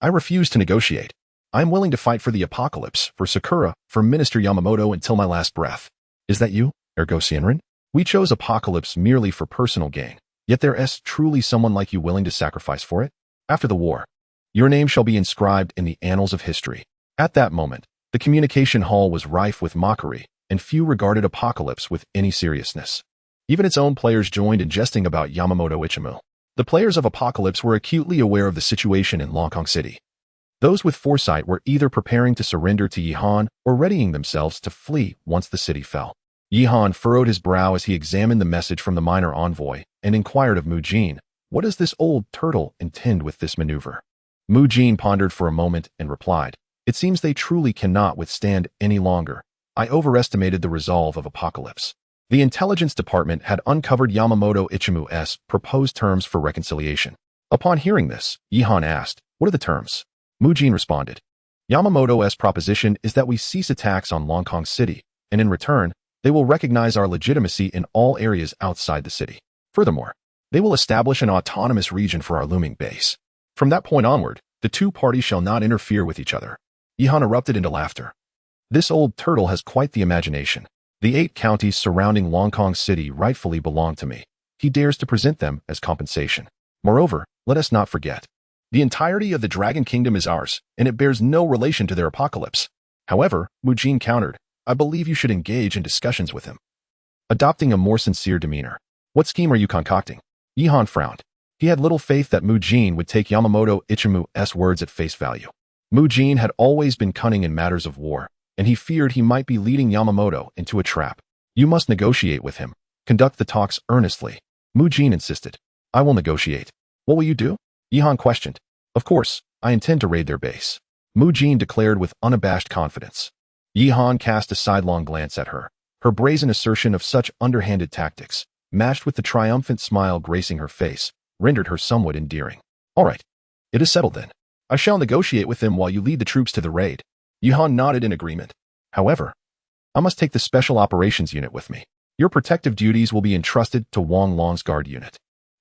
I refuse to negotiate. I'm willing to fight for the apocalypse, for Sakura, for Minister Yamamoto until my last breath. Is that you, Ergo Sienrin? We chose apocalypse merely for personal gain, yet there is truly someone like you willing to sacrifice for it? After the war, your name shall be inscribed in the annals of history. At that moment, the communication hall was rife with mockery, and few regarded apocalypse with any seriousness. Even its own players joined in jesting about Yamamoto Ichimu. The players of Apocalypse were acutely aware of the situation in Kong City. Those with foresight were either preparing to surrender to Yihan or readying themselves to flee once the city fell. Yihan furrowed his brow as he examined the message from the minor envoy and inquired of Mujin, what does this old turtle intend with this maneuver? Mujin pondered for a moment and replied, it seems they truly cannot withstand any longer. I overestimated the resolve of Apocalypse. The intelligence department had uncovered Yamamoto Ichimu's proposed terms for reconciliation. Upon hearing this, Yihan asked, what are the terms? Mujin responded, Yamamoto's proposition is that we cease attacks on Kong City, and in return, they will recognize our legitimacy in all areas outside the city. Furthermore, they will establish an autonomous region for our looming base. From that point onward, the two parties shall not interfere with each other. Yihan erupted into laughter. This old turtle has quite the imagination. The 8 counties surrounding Kong City rightfully belong to me. He dares to present them as compensation. Moreover, let us not forget, the entirety of the Dragon Kingdom is ours, and it bears no relation to their apocalypse. However, Mujin countered, I believe you should engage in discussions with him. Adopting a more sincere demeanor. What scheme are you concocting? Yihan frowned. He had little faith that Mujin would take Yamamoto Ichimu's words at face value. Mujin had always been cunning in matters of war, and he feared he might be leading Yamamoto into a trap. You must negotiate with him. Conduct the talks earnestly. Mujin insisted. I will negotiate. What will you do? Yi Han questioned. Of course, I intend to raid their base, Mu Jin declared with unabashed confidence. Yi Han cast a sidelong glance at her. Her brazen assertion of such underhanded tactics, matched with the triumphant smile gracing her face, rendered her somewhat endearing. All right, it is settled then. I shall negotiate with them while you lead the troops to the raid. Yi Han nodded in agreement. However, I must take the Special Operations Unit with me. Your protective duties will be entrusted to Wang Long's guard unit.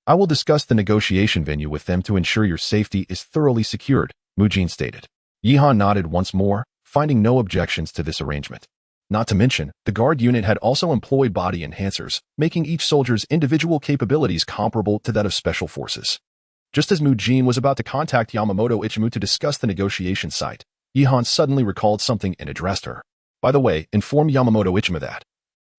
I will discuss the negotiation venue with them to ensure your safety is thoroughly secured, Mu Jin stated. Yi Han nodded once more, finding no objections to this arrangement. Not to mention, the guard unit had also employed body enhancers, making each soldier's individual capabilities comparable to that of special forces. Just as Mu Jin was about to contact Yamamoto Ichimu to discuss the negotiation site, Yi Han suddenly recalled something and addressed her. By the way, inform Yamamoto Ichimu that,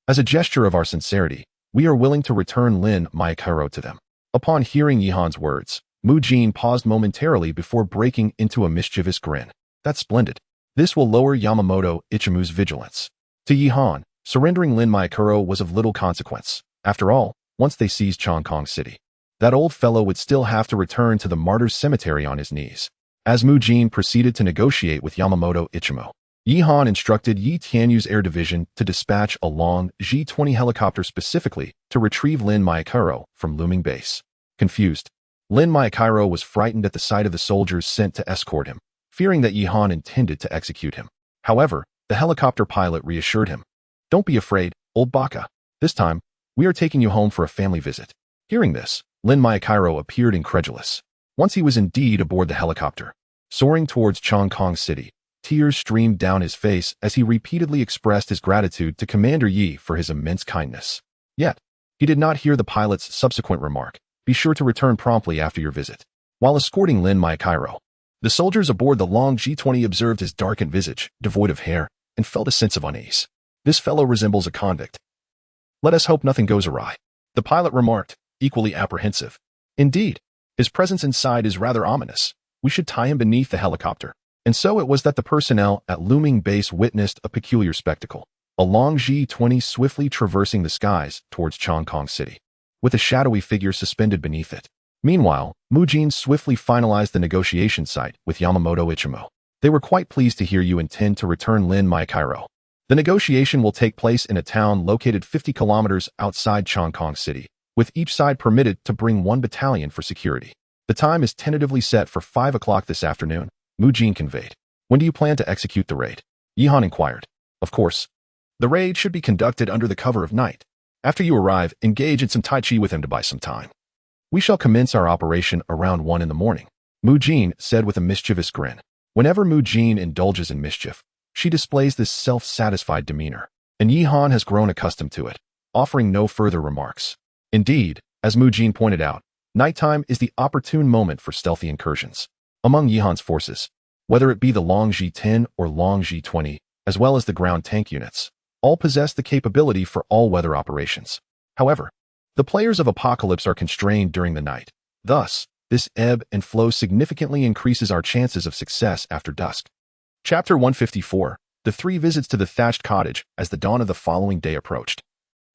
as a gesture of our sincerity, we are willing to return Lin Mayakuro to them. Upon hearing Yi Han's words, Mu Jin paused momentarily before breaking into a mischievous grin. That's splendid. This will lower Yamamoto Ichimu's vigilance. To Yi Han, surrendering Lin Mayakuro was of little consequence. After all, once they seized Chongkong City, that old fellow would still have to return to the martyrs' cemetery on his knees. As Mu Jin proceeded to negotiate with Yamamoto Ichimu, Yi Han instructed Yi Tianyu's air division to dispatch a long G-20 helicopter specifically to retrieve Lin Mayakuro from Looming Base. Confused, Lin Mayakuro was frightened at the sight of the soldiers sent to escort him, fearing that Yi Han intended to execute him. However, the helicopter pilot reassured him. Don't be afraid, old baka. This time, we are taking you home for a family visit. Hearing this, Lin Mayakuro appeared incredulous. Once he was indeed aboard the helicopter, soaring towards Chongkong City, tears streamed down his face as he repeatedly expressed his gratitude to Commander Yi for his immense kindness. Yet, he did not hear the pilot's subsequent remark, be sure to return promptly after your visit. While escorting Lin Mayakuro, the soldiers aboard the long G-20 observed his darkened visage, devoid of hair, and felt a sense of unease. This fellow resembles a convict. Let us hope nothing goes awry, the pilot remarked, equally apprehensive. Indeed, his presence inside is rather ominous. We should tie him beneath the helicopter. And so it was that the personnel at Looming Base witnessed a peculiar spectacle. A long G-20 swiftly traversing the skies towards Chongkong City, with a shadowy figure suspended beneath it. Meanwhile, Mu Jin swiftly finalized the negotiation site with Yamamoto Ichimu. They were quite pleased to hear you intend to return Lin Mayakuro. The negotiation will take place in a town located 50 kilometers outside Chongkong City, with each side permitted to bring 1 battalion for security. The time is tentatively set for 5 o'clock this afternoon, Mu Jin conveyed. When do you plan to execute the raid? Yi Han inquired. Of course. The raid should be conducted under the cover of night. After you arrive, engage in some Tai Chi with him to buy some time. We shall commence our operation around 1 in the morning, Mu Jin said with a mischievous grin. Whenever Mu Jin indulges in mischief, she displays this self-satisfied demeanor, and Yi Han has grown accustomed to it, offering no further remarks. Indeed, as Mu Jin pointed out, nighttime is the opportune moment for stealthy incursions. Among Yi Han's forces, whether it be the Long G-10 or Long G-20, as well as the ground tank units, all possess the capability for all-weather operations. However, the players of Apocalypse are constrained during the night. Thus, this ebb and flow significantly increases our chances of success after dusk. Chapter 154, The 3 Visits to the Thatched Cottage as the dawn of the following day approached.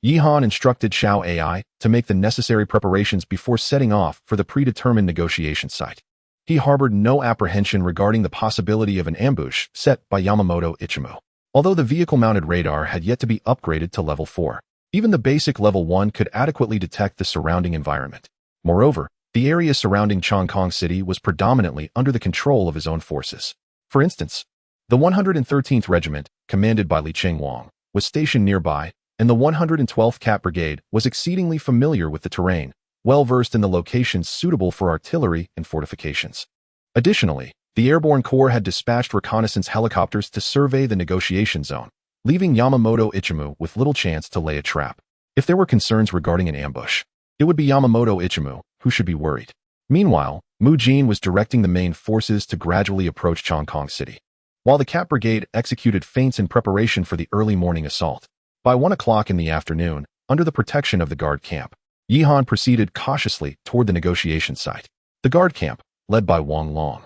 Yi Han instructed Xiao AI to make the necessary preparations before setting off for the predetermined negotiation site. He harbored no apprehension regarding the possibility of an ambush set by Yamamoto Ichimu. Although the vehicle-mounted radar had yet to be upgraded to level 4, even the basic level 1 could adequately detect the surrounding environment. Moreover, the area surrounding Chongkong City was predominantly under the control of his own forces. For instance, the 113th Regiment, commanded by Li Chengwang, was stationed nearby, and the 112th Cat Brigade was exceedingly familiar with the terrain, well-versed in the locations suitable for artillery and fortifications. Additionally, the Airborne Corps had dispatched reconnaissance helicopters to survey the negotiation zone, leaving Yamamoto Ichimu with little chance to lay a trap. If there were concerns regarding an ambush, it would be Yamamoto Ichimu who should be worried. Meanwhile, Mu Jin was directing the main forces to gradually approach Chongkong City, while the Cat Brigade executed feints in preparation for the early morning assault. By 1 o'clock in the afternoon, under the protection of the guard camp, Yi Han proceeded cautiously toward the negotiation site. The guard camp, led by Wang Long,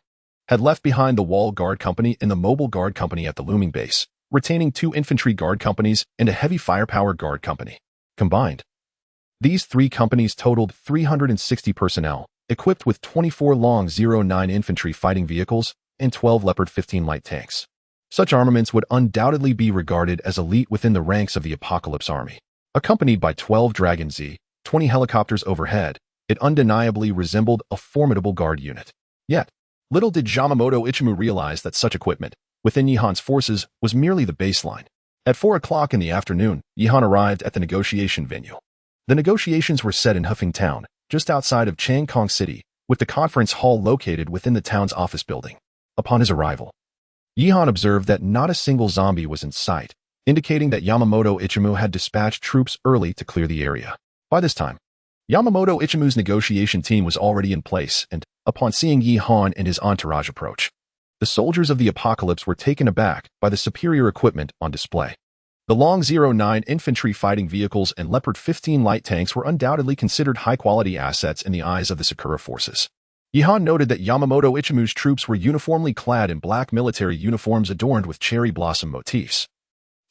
had left behind the Wall Guard Company and the Mobile Guard Company at the Looming Base, retaining 2 infantry guard companies and a heavy firepower guard company. Combined, these 3 companies totaled 360 personnel, equipped with 24 Long 09 infantry fighting vehicles and 12 Leopard 15 light tanks. Such armaments would undoubtedly be regarded as elite within the ranks of the Apocalypse Army. Accompanied by 12 Dragon Z-20 helicopters overhead, it undeniably resembled a formidable guard unit. Yet, little did Yamamoto Ichimu realize that such equipment, within Yihan's forces, was merely the baseline. At 4 o'clock in the afternoon, Yihan arrived at the negotiation venue. The negotiations were set in Hufeng Town, just outside of Changkong City, with the conference hall located within the town's office building. Upon his arrival, Yihan observed that not a single zombie was in sight, indicating that Yamamoto Ichimu had dispatched troops early to clear the area. By this time, Yamamoto Ichimu's negotiation team was already in place, and, upon seeing Yihan and his entourage approach, the soldiers of the Apocalypse were taken aback by the superior equipment on display. The Long 09 infantry fighting vehicles and Leopard 15 light tanks were undoubtedly considered high-quality assets in the eyes of the Sakura forces. Yihan noted that Yamamoto Ichimu's troops were uniformly clad in black military uniforms adorned with cherry blossom motifs,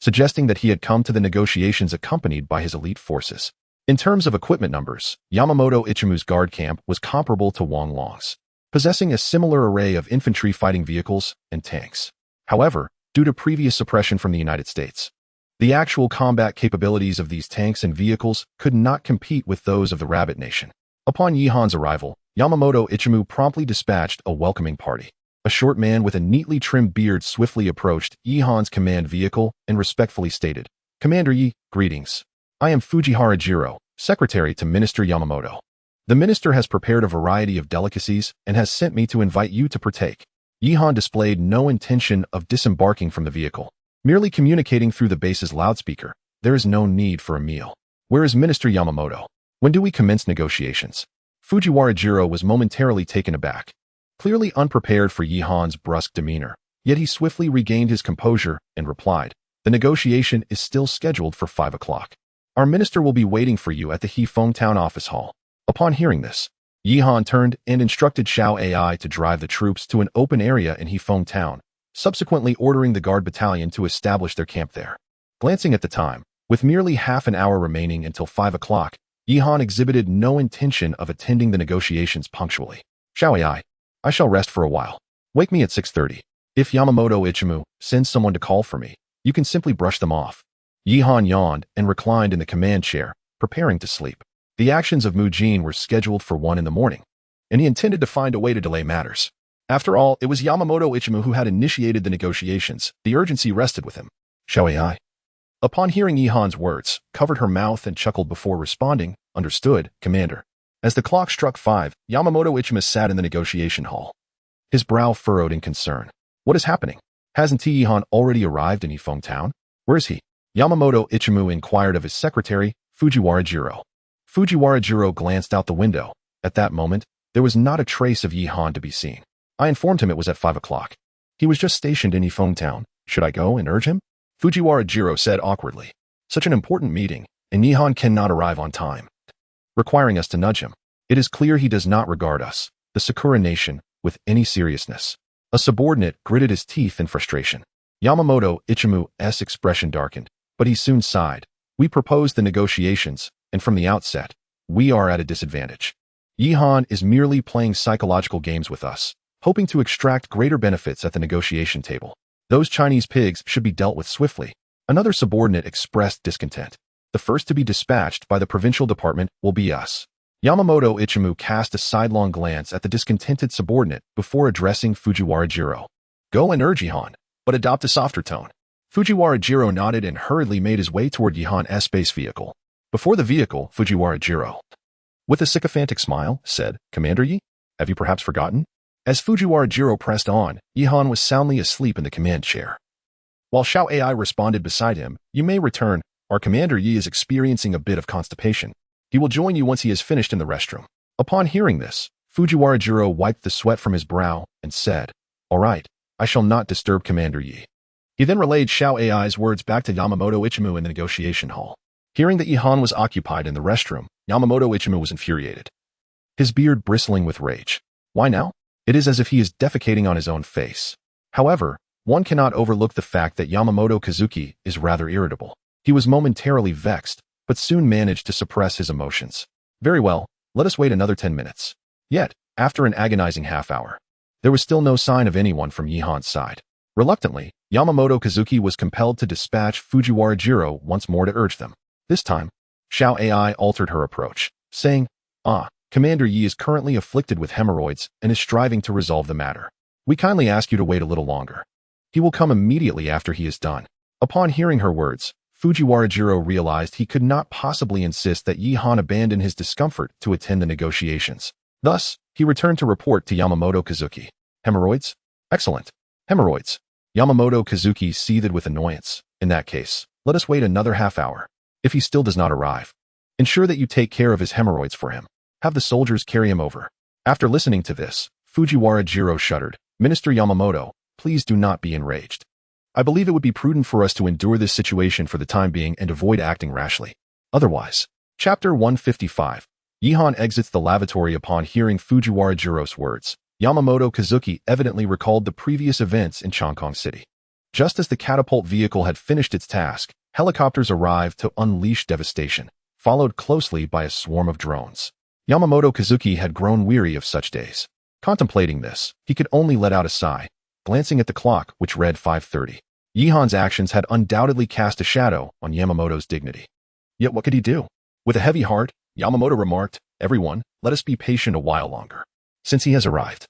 suggesting that he had come to the negotiations accompanied by his elite forces. In terms of equipment numbers, Yamamoto Ichimu's guard camp was comparable to Wang Long's, possessing a similar array of infantry fighting vehicles and tanks. However, due to previous suppression from the United States, the actual combat capabilities of these tanks and vehicles could not compete with those of the Rabbit Nation. Upon Yihan's arrival, Yamamoto Ichimu promptly dispatched a welcoming party. A short man with a neatly trimmed beard swiftly approached Yihan's command vehicle and respectfully stated, "Commander Yi, greetings. I am Fujihara Jiro, secretary to Minister Yamamoto. The minister has prepared a variety of delicacies and has sent me to invite you to partake." Yihan displayed no intention of disembarking from the vehicle, merely communicating through the base's loudspeaker. "There is no need for a meal. Where is Minister Yamamoto? When do we commence negotiations?" Fujiwara Jiro was momentarily taken aback, clearly unprepared for Yihan's brusque demeanor, yet he swiftly regained his composure and replied, "The negotiation is still scheduled for 5 o'clock. Our minister will be waiting for you at the Hefeng Town office hall." Upon hearing this, Yihan turned and instructed Xiao Ai to drive the troops to an open area in Hefeng Town, subsequently ordering the guard battalion to establish their camp there. Glancing at the time, with merely half an hour remaining until 5 o'clock, Yihan exhibited no intention of attending the negotiations punctually. "Xiao Ai, I shall rest for a while. Wake me at 6:30. If Yamamoto Ichimu sends someone to call for me, you can simply brush them off." Yihan yawned and reclined in the command chair, preparing to sleep. The actions of Mujin were scheduled for 1 in the morning, and he intended to find a way to delay matters. After all, it was Yamamoto Ichimu who had initiated the negotiations. The urgency rested with him. "Xiao Ai." Upon hearing Yihan's words, covered her mouth and chuckled before responding, "Understood, Commander." As the clock struck 5, Yamamoto Ichimu sat in the negotiation hall, his brow furrowed in concern. What is happening? Hasn't Yihan already arrived in Hefeng Town? Where is he? Yamamoto Ichimu inquired of his secretary, Fujiwara Jiro. Fujiwara Jiro glanced out the window. At that moment, there was not a trace of Yihan to be seen. "I informed him it was at 5 o'clock. He was just stationed in Hefeng Town. Should I go and urge him?" Fujiwara Jiro said awkwardly. "Such an important meeting, and Yihan cannot arrive on time, requiring us to nudge him. It is clear he does not regard us, the Sakura Nation, with any seriousness." A subordinate gritted his teeth in frustration. Yamamoto Ichimu's expression darkened, but he soon sighed. "We proposed the negotiations, and from the outset, we are at a disadvantage. Yihan is merely playing psychological games with us, hoping to extract greater benefits at the negotiation table. Those Chinese pigs should be dealt with swiftly." Another subordinate expressed discontent. "The first to be dispatched by the provincial department will be us." Yamamoto Ichimu cast a sidelong glance at the discontented subordinate before addressing Fujiwara Jiro. "Go and urge Yihan, but adopt a softer tone." Fujiwara Jiro nodded and hurriedly made his way toward Yihan's space vehicle. Before the vehicle, Fujiwara Jiro, with a sycophantic smile, said, "Commander Yi, have you perhaps forgotten?" As Fujiwara Jiro pressed on, Yihan was soundly asleep in the command chair. While Xiao Ai responded beside him, "You may return. Our Commander Yi is experiencing a bit of constipation. He will join you once he has finished in the restroom." Upon hearing this, Fujiwara Jiro wiped the sweat from his brow and said, "All right, I shall not disturb Commander Yi." He then relayed Xiao Ai's words back to Yamamoto Ichimu in the negotiation hall. Hearing that Yihan was occupied in the restroom, Yamamoto Ichimu was infuriated, his beard bristling with rage. Why now? It is as if he is defecating on his own face. However, one cannot overlook the fact that Yamamoto Kazuki is rather irritable. He was momentarily vexed, but soon managed to suppress his emotions. "Very well, let us wait another 10 minutes. Yet, after an agonizing half-hour, there was still no sign of anyone from Yihan's side. Reluctantly, Yamamoto Kazuki was compelled to dispatch Fujiwara Jiro once more to urge them. This time, Xiao AI altered her approach, saying, Commander Yi is currently afflicted with hemorrhoids and is striving to resolve the matter. We kindly ask you to wait a little longer. He will come immediately after he is done. Upon hearing her words, Fujiwara Jiro realized he could not possibly insist that Yihan abandon his discomfort to attend the negotiations. Thus, he returned to report to Yamamoto Kazuki. Hemorrhoids? Excellent. Hemorrhoids. Yamamoto Kazuki seethed with annoyance. In that case, let us wait another half hour. If he still does not arrive, ensure that you take care of his hemorrhoids for him. Have the soldiers carry him over. After listening to this, Fujiwara Jiro shuddered. Minister Yamamoto, please do not be enraged. I believe it would be prudent for us to endure this situation for the time being and avoid acting rashly. Otherwise. Chapter 155. Yihan exits the lavatory upon hearing Fujiwara Jiro's words. Yamamoto Kazuki evidently recalled the previous events in Chongqing City. Just as the catapult vehicle had finished its task, helicopters arrived to unleash devastation, followed closely by a swarm of drones. Yamamoto Kazuki had grown weary of such days. Contemplating this, he could only let out a sigh, glancing at the clock, which read 5:30. Yihan's actions had undoubtedly cast a shadow on Yamamoto's dignity. Yet what could he do? With a heavy heart, Yamamoto remarked, Everyone, let us be patient a while longer. Since he has arrived,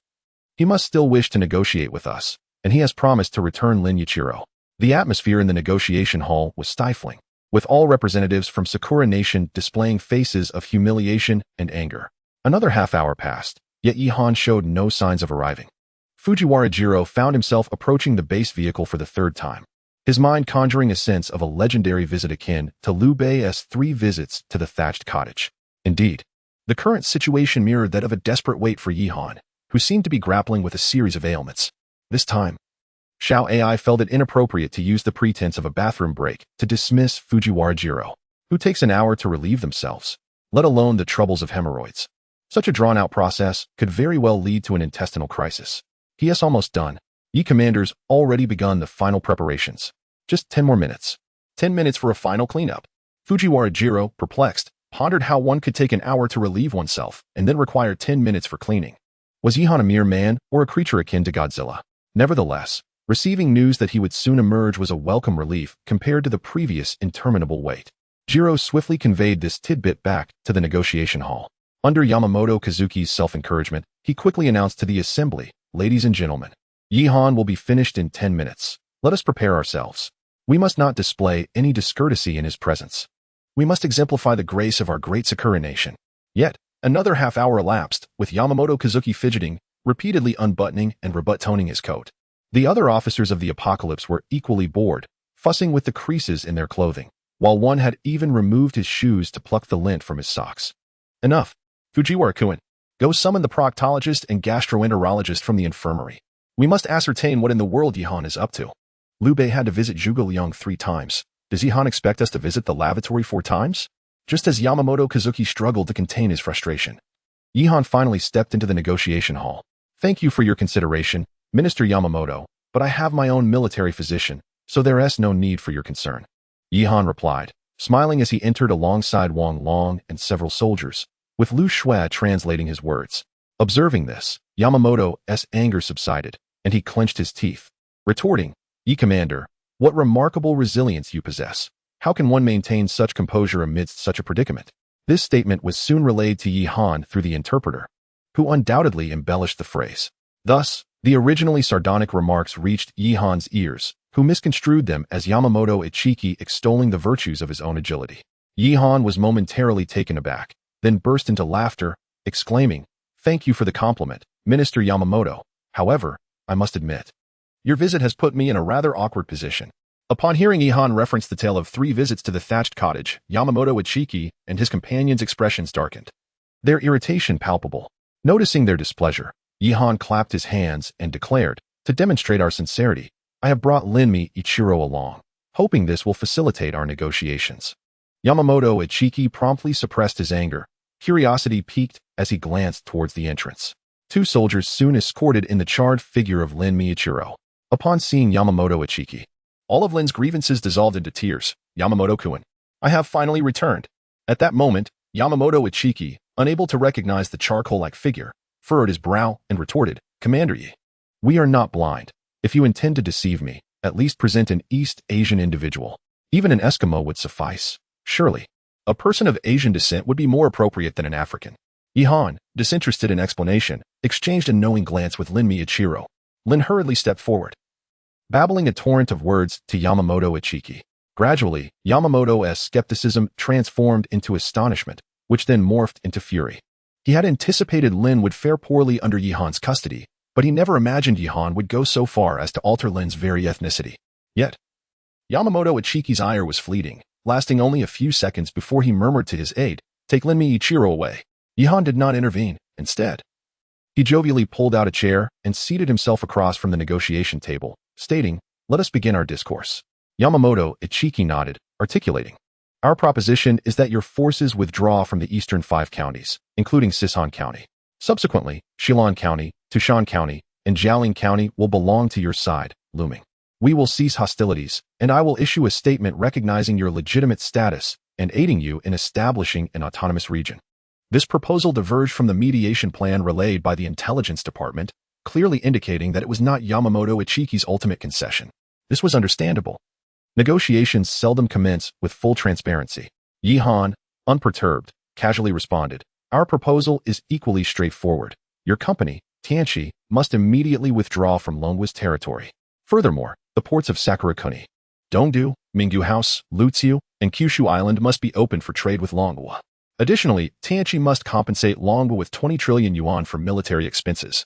he must still wish to negotiate with us, and he has promised to return Lin Yichiro. The atmosphere in the negotiation hall was stifling, with all representatives from Sakura Nation displaying faces of humiliation and anger. Another half hour passed, yet Yihan showed no signs of arriving. Fujiwara Jiro found himself approaching the base vehicle for the third time, his mind conjuring a sense of a legendary visit akin to Liu Bei's 3 visits to the thatched cottage. Indeed, the current situation mirrored that of a desperate wait for Yihan, who seemed to be grappling with a series of ailments. This time, Xiao AI felt it inappropriate to use the pretense of a bathroom break to dismiss Fujiwara Jiro, who takes an hour to relieve themselves, let alone the troubles of hemorrhoids. Such a drawn-out process could very well lead to an intestinal crisis. He is almost done. Ye commanders already begun the final preparations. Just 10 more minutes. 10 minutes for a final cleanup. Fujiwara Jiro, perplexed, pondered how one could take an hour to relieve oneself and then require 10 minutes for cleaning. Was Yihan a mere man or a creature akin to Godzilla? Nevertheless, receiving news that he would soon emerge was a welcome relief compared to the previous interminable wait. Jiro swiftly conveyed this tidbit back to the negotiation hall. Under Yamamoto Kazuki's self-encouragement, he quickly announced to the assembly, Ladies and gentlemen, Yihan will be finished in 10 minutes. Let us prepare ourselves. We must not display any discourtesy in his presence. We must exemplify the grace of our great Sakura Nation. Yet, another half hour elapsed, with Yamamoto Kazuki fidgeting, repeatedly unbuttoning and rebuttoning his coat. The other officers of the apocalypse were equally bored, fussing with the creases in their clothing, while one had even removed his shoes to pluck the lint from his socks. Enough. Fujiwara-kun, go summon the proctologist and gastroenterologist from the infirmary. We must ascertain what in the world Yihan is up to. Liu Bei had to visit Zhuge Liang 3 times. Does Yihan expect us to visit the lavatory 4 times? Just as Yamamoto Kazuki struggled to contain his frustration, Yihan finally stepped into the negotiation hall. Thank you for your consideration, Minister Yamamoto, but I have my own military physician, so there is no need for your concern. Yihan replied, smiling as he entered alongside Wang Long and several soldiers, with Lu Shui translating his words. Observing this, Yamamoto's anger subsided, and he clenched his teeth, retorting, Ye Commander, what remarkable resilience you possess. How can one maintain such composure amidst such a predicament? This statement was soon relayed to Yihan through the interpreter, who undoubtedly embellished the phrase. Thus, the originally sardonic remarks reached Yihan's ears, who misconstrued them as Yamamoto Ichiki extolling the virtues of his own agility. Yihan was momentarily taken aback, then burst into laughter, exclaiming, Thank you for the compliment, Minister Yamamoto. However, I must admit, your visit has put me in a rather awkward position. Upon hearing Yihan reference the tale of 3 visits to the thatched cottage, Yamamoto Ichiki and his companions' expressions darkened, their irritation palpable. Noticing their displeasure, Yihan clapped his hands and declared, To demonstrate our sincerity, I have brought Linmi Ichiro along, hoping this will facilitate our negotiations. Yamamoto Ichiki promptly suppressed his anger. Curiosity piqued as he glanced towards the entrance. 2 soldiers soon escorted in the charred figure of Lin Miichiro. Upon seeing Yamamoto Ichiki, all of Lin's grievances dissolved into tears. Yamamoto-kun, I have finally returned. At that moment, Yamamoto Ichiki, unable to recognize the charcoal-like figure, furrowed his brow, and retorted, "Commander Yi, we are not blind. If you intend to deceive me, at least present an East Asian individual. Even an Eskimo would suffice. Surely, a person of Asian descent would be more appropriate than an African." Yi Han, disinterested in explanation, exchanged a knowing glance with Lin Miyachiiro. Lin hurriedly stepped forward, babbling a torrent of words to Yamamoto Ichiki. Gradually, Yamamoto's skepticism transformed into astonishment, which then morphed into fury. He had anticipated Lin would fare poorly under Yi Han's custody, but he never imagined Yi Han would go so far as to alter Lin's very ethnicity. Yet, Yamamoto Ichiki's ire was fleeting, lasting only a few seconds before he murmured to his aide, "Take Lin Miyachiiro away." Yi Han did not intervene. Instead, he jovially pulled out a chair and seated himself across from the negotiation table, stating, "Let us begin our discourse." Yamamoto Ichiki nodded, articulating, "Our proposition is that your forces withdraw from the eastern 5 counties, including Sisan County. Subsequently, Shillong County, Tushan County, and Jialing County will belong to your side, looming. We will cease hostilities, and I will issue a statement recognizing your legitimate status and aiding you in establishing an autonomous region." This proposal diverged from the mediation plan relayed by the Intelligence Department, clearly indicating that it was not Yamamoto Ichiki's ultimate concession. This was understandable. Negotiations seldom commence with full transparency. Yi Han, unperturbed, casually responded, "Our proposal is equally straightforward. Your company, Tianchi, must immediately withdraw from Longwa's territory. Furthermore, the ports of Sakurakuni, Dongdu, Mingyu House, Luxiu, and Kyushu Island must be opened for trade with Longwa. Additionally, Tianchi must compensate Longwa with 20 trillion yuan for military expenses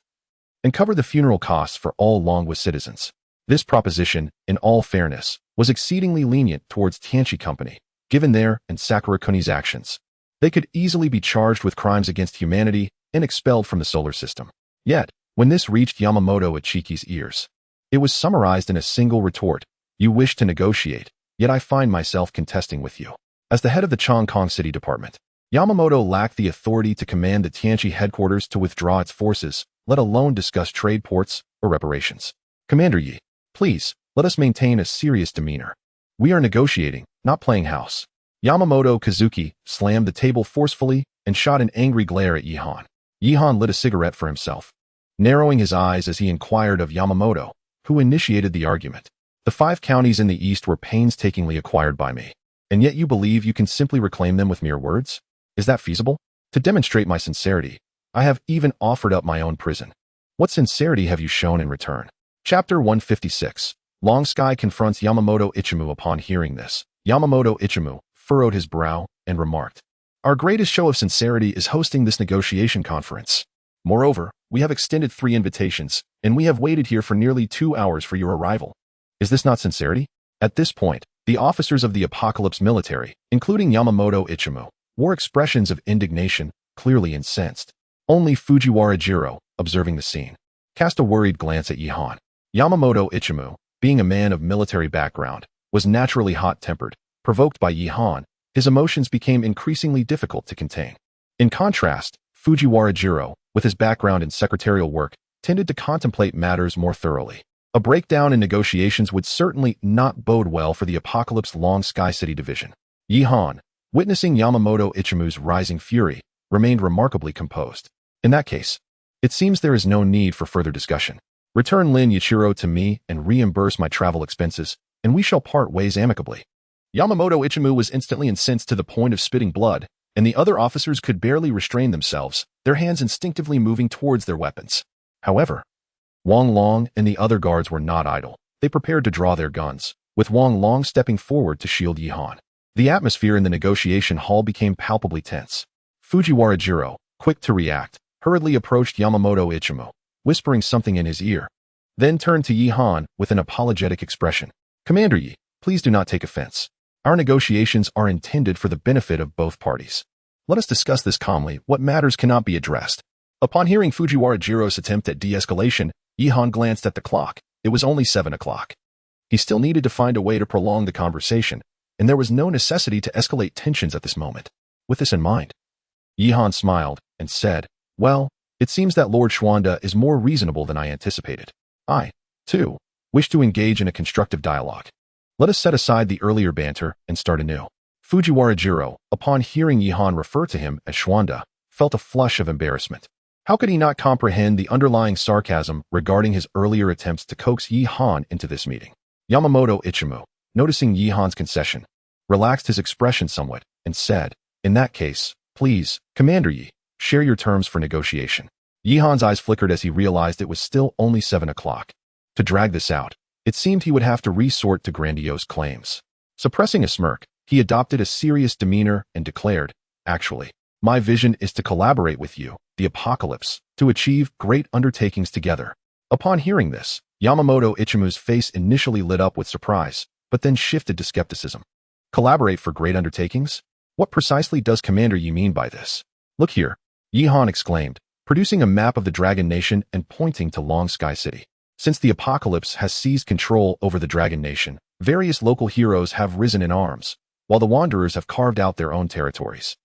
and cover the funeral costs for all Longwa citizens." This proposition, in all fairness, was exceedingly lenient towards Tianchi Company, given their and Sakurakuni's actions. They could easily be charged with crimes against humanity and expelled from the solar system. Yet, when this reached Yamamoto Ichiki's ears, it was summarized in a single retort, "You wish to negotiate, yet I find myself contesting with you." As the head of the Chongqing City Department, Yamamoto lacked the authority to command the Tianchi headquarters to withdraw its forces, let alone discuss trade ports or reparations. "Commander Yi, please, let us maintain a serious demeanor. We are negotiating, not playing house." Yamamoto Kazuki slammed the table forcefully and shot an angry glare at Yi Han. Yi Han lit a cigarette for himself, narrowing his eyes as he inquired of Yamamoto, who initiated the argument. "The 5 counties in the east were painstakingly acquired by me, and yet you believe you can simply reclaim them with mere words? Is that feasible? To demonstrate my sincerity, I have even offered up my own prison. What sincerity have you shown in return?" Chapter 156. Long Sky confronts Yamamoto Ichimu. Upon hearing this, Yamamoto Ichimu furrowed his brow and remarked, "Our greatest show of sincerity is hosting this negotiation conference. Moreover, we have extended 3 invitations, and we have waited here for nearly 2 hours for your arrival. Is this not sincerity?" At this point, the officers of the Apocalypse military, including Yamamoto Ichimu, wore expressions of indignation, clearly incensed. Only Fujiwara Jiro, observing the scene, cast a worried glance at Yi Han. Yamamoto Ichimu, being a man of military background, was naturally hot-tempered. Provoked by Yi Han, his emotions became increasingly difficult to contain. In contrast, Fujiwara Jiro, with his background in secretarial work, tended to contemplate matters more thoroughly. A breakdown in negotiations would certainly not bode well for the Apocalypse Long Sky City Division. Yi Han, witnessing Yamamoto Ichimu's rising fury, remained remarkably composed. "In that case, it seems there is no need for further discussion. Return Lin Yichiro to me and reimburse my travel expenses, and we shall part ways amicably." Yamamoto Ichimu was instantly incensed to the point of spitting blood, and the other officers could barely restrain themselves, their hands instinctively moving towards their weapons. However, Wang Long and the other guards were not idle. They prepared to draw their guns, with Wang Long stepping forward to shield Yi Han. The atmosphere in the negotiation hall became palpably tense. Fujiwara Jiro, quick to react, hurriedly approached Yamamoto Ichimu, whispering something in his ear, then turned to Yi Han with an apologetic expression. "Commander Yi, please do not take offense. Our negotiations are intended for the benefit of both parties. Let us discuss this calmly. What matters cannot be addressed." Upon hearing Fujiwara Jiro's attempt at de-escalation, Yi Han glanced at the clock. It was only 7 o'clock. He still needed to find a way to prolong the conversation, and there was no necessity to escalate tensions at this moment. With this in mind, Yi Han smiled and said, "Well, it seems that Lord Schwanda is more reasonable than I anticipated. I, too, wish to engage in a constructive dialogue. Let us set aside the earlier banter and start anew." Fujiwara Jiro, upon hearing Yi Han refer to him as Schwanda, felt a flush of embarrassment. How could he not comprehend the underlying sarcasm regarding his earlier attempts to coax Yi Han into this meeting? Yamamoto Ichimo, noticing Yi Han's concession, relaxed his expression somewhat and said, "In that case, please, Commander Yi, share your terms for negotiation." Yi Han's eyes flickered as he realized it was still only 7 o'clock. To drag this out, it seemed he would have to resort to grandiose claims. Suppressing a smirk, he adopted a serious demeanor and declared, "Actually, my vision is to collaborate with you, the Apocalypse, to achieve great undertakings together." Upon hearing this, Yamamoto Ichimu's face initially lit up with surprise, but then shifted to skepticism. Collaborate for great undertakings? What precisely does Commander Yi mean by this? "Look here," Yi Han exclaimed, producing a map of the Dragon Nation and pointing to Long Sky City. Since the Apocalypse has seized control over the Dragon Nation, various local heroes have risen in arms, while the Wanderers have carved out their own territories.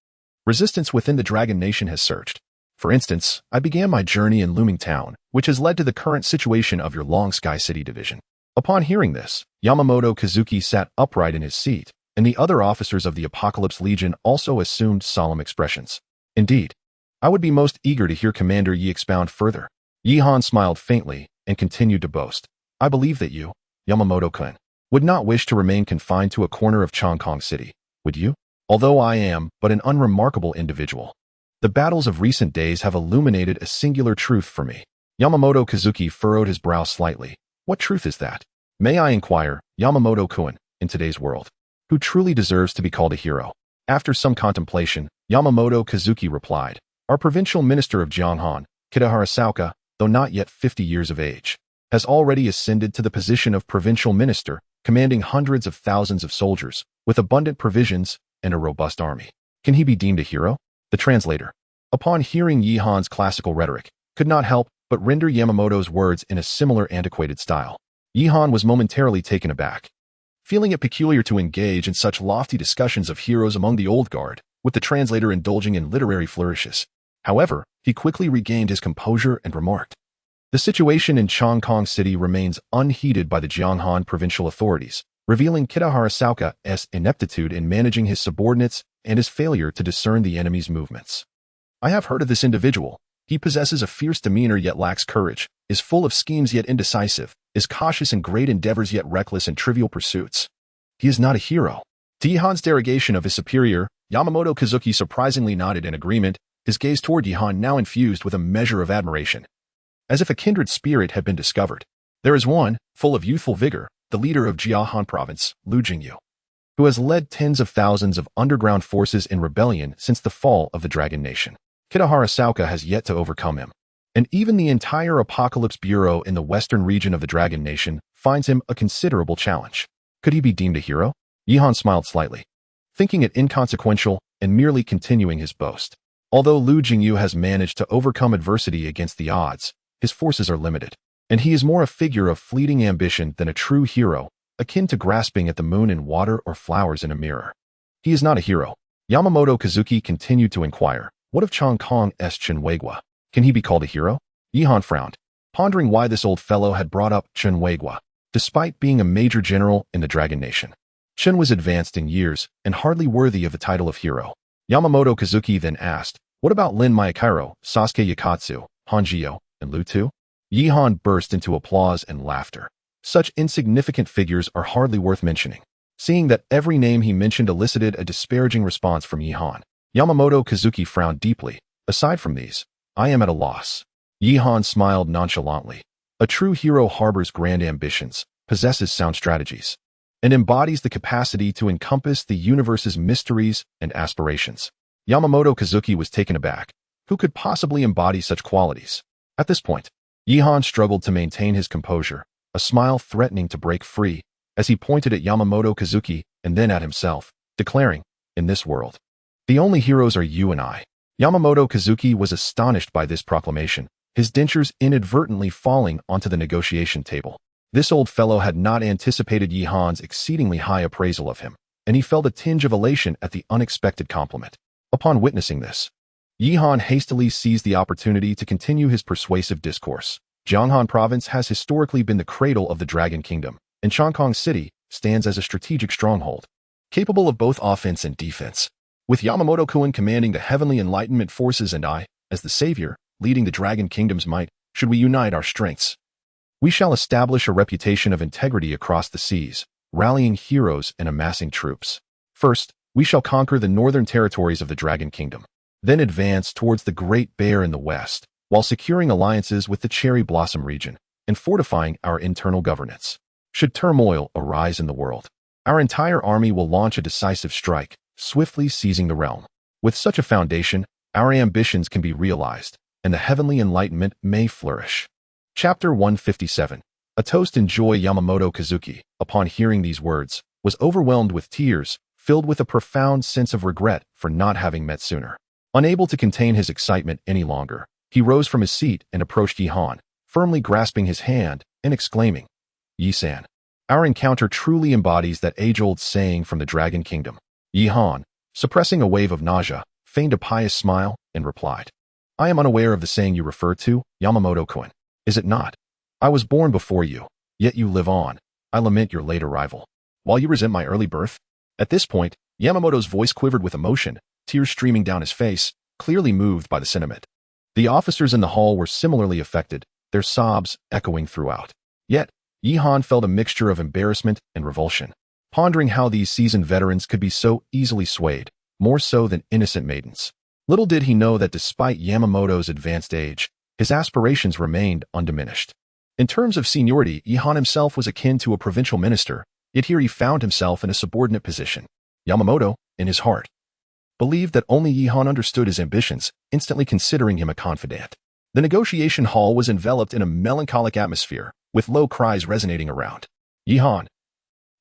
Resistance within the Dragon Nation has surged. For instance, I began my journey in Looming Town, which has led to the current situation of your Long Sky City division. Upon hearing this, Yamamoto Kazuki sat upright in his seat, and the other officers of the Apocalypse Legion also assumed solemn expressions. Indeed, I would be most eager to hear Commander Yi expound further. Yi Han smiled faintly and continued to boast. "I believe that you, Yamamoto-kun, would not wish to remain confined to a corner of Chongkong City, would you? Although I am but an unremarkable individual. The battles of recent days have illuminated a singular truth for me." Yamamoto Kazuki furrowed his brow slightly. "What truth is that? May I inquire, Yamamoto-kun, in today's world, who truly deserves to be called a hero?" After some contemplation, Yamamoto Kazuki replied, "Our provincial minister of Jianghan, Kitahara Sauka, though not yet 50 years of age, has already ascended to the position of provincial minister, commanding hundreds of thousands of soldiers, with abundant provisions and a robust army. Can he be deemed a hero?" The translator, upon hearing Yi Han's classical rhetoric, could not help but render Yamamoto's words in a similar antiquated style. Yi Han was momentarily taken aback, feeling it peculiar to engage in such lofty discussions of heroes among the old guard, with the translator indulging in literary flourishes. However, he quickly regained his composure and remarked, "The situation in Chongkong City remains unheeded by the Jianghan provincial authorities, revealing Kitahara Sauka's ineptitude in managing his subordinates and his failure to discern the enemy's movements. I have heard of this individual. He possesses a fierce demeanor yet lacks courage, is full of schemes yet indecisive, is cautious in great endeavors yet reckless in trivial pursuits. He is not a hero." To Yi Han's derogation of his superior, Yamamoto Kazuki surprisingly nodded in agreement, his gaze toward Yi Han now infused with a measure of admiration, as if a kindred spirit had been discovered. "There is one, full of youthful vigor, the leader of Jiahan Province, Lu Jingyu, who has led tens of thousands of underground forces in rebellion since the fall of the Dragon Nation. Kitahara Sauka has yet to overcome him, and even the entire Apocalypse Bureau in the western region of the Dragon Nation finds him a considerable challenge. Could he be deemed a hero?" Yi Han smiled slightly, thinking it inconsequential and merely continuing his boast. "Although Lu Jingyu has managed to overcome adversity against the odds, his forces are limited, and he is more a figure of fleeting ambition than a true hero, akin to grasping at the moon in water or flowers in a mirror. He is not a hero." Yamamoto Kazuki continued to inquire, "What of Chongkong's Chen Weigua? Can he be called a hero?" Yi Han frowned, pondering why this old fellow had brought up Chen Weigua, despite being a major general in the Dragon Nation. Chen was advanced in years and hardly worthy of the title of hero. Yamamoto Kazuki then asked, "What about Lin Miyakiro, Sasuke Yakatsu, Hanjiyo, and Lu Tu?" Yi Han burst into applause and laughter. Such insignificant figures are hardly worth mentioning. Seeing that every name he mentioned elicited a disparaging response from Yi Han, Yamamoto Kazuki frowned deeply. "Aside from these, I am at a loss." Yi Han smiled nonchalantly. A true hero harbors grand ambitions, possesses sound strategies, and embodies the capacity to encompass the universe's mysteries and aspirations. Yamamoto Kazuki was taken aback. Who could possibly embody such qualities? At this point, Yi Han struggled to maintain his composure, a smile threatening to break free, as he pointed at Yamamoto Kazuki and then at himself, declaring, "In this world, the only heroes are you and I." Yamamoto Kazuki was astonished by this proclamation, his dentures inadvertently falling onto the negotiation table. This old fellow had not anticipated Yi Han's exceedingly high appraisal of him, and he felt a tinge of elation at the unexpected compliment. Upon witnessing this, Yi Han hastily seized the opportunity to continue his persuasive discourse. Jianghan Province has historically been the cradle of the Dragon Kingdom, and Chongkong City stands as a strategic stronghold, capable of both offense and defense. With Yamamoto-kun commanding the Heavenly Enlightenment Forces and I, as the savior, leading the Dragon Kingdom's might, should we unite our strengths. We shall establish a reputation of integrity across the seas, rallying heroes and amassing troops. First, we shall conquer the northern territories of the Dragon Kingdom, then advance towards the Great Bear in the west, while securing alliances with the Cherry Blossom region and fortifying our internal governance. Should turmoil arise in the world, our entire army will launch a decisive strike, swiftly seizing the realm. With such a foundation, our ambitions can be realized, and the heavenly enlightenment may flourish. Chapter 157. A toast in joy. Yamamoto Kazuki, upon hearing these words, was overwhelmed with tears, filled with a profound sense of regret for not having met sooner. Unable to contain his excitement any longer, he rose from his seat and approached Yi-Han, firmly grasping his hand and exclaiming, "Yi-san, our encounter truly embodies that age-old saying from the Dragon Kingdom." Yi-Han, suppressing a wave of nausea, feigned a pious smile and replied, "I am unaware of the saying you refer to, Yamamoto-kun. Is it not? I was born before you, yet you live on. I lament your late arrival, while you resent my early birth." At this point, Yamamoto's voice quivered with emotion, tears streaming down his face, clearly moved by the sentiment. The officers in the hall were similarly affected, their sobs echoing throughout. Yet, Yi-Han felt a mixture of embarrassment and revulsion, pondering how these seasoned veterans could be so easily swayed, more so than innocent maidens. Little did he know that despite Yamamoto's advanced age, his aspirations remained undiminished. In terms of seniority, Yi-Han himself was akin to a provincial minister, yet here he found himself in a subordinate position. Yamamoto, in his heart, believed that only Yi-Han understood his ambitions, instantly considering him a confidant. The negotiation hall was enveloped in a melancholic atmosphere, with low cries resonating around. Yi-Han,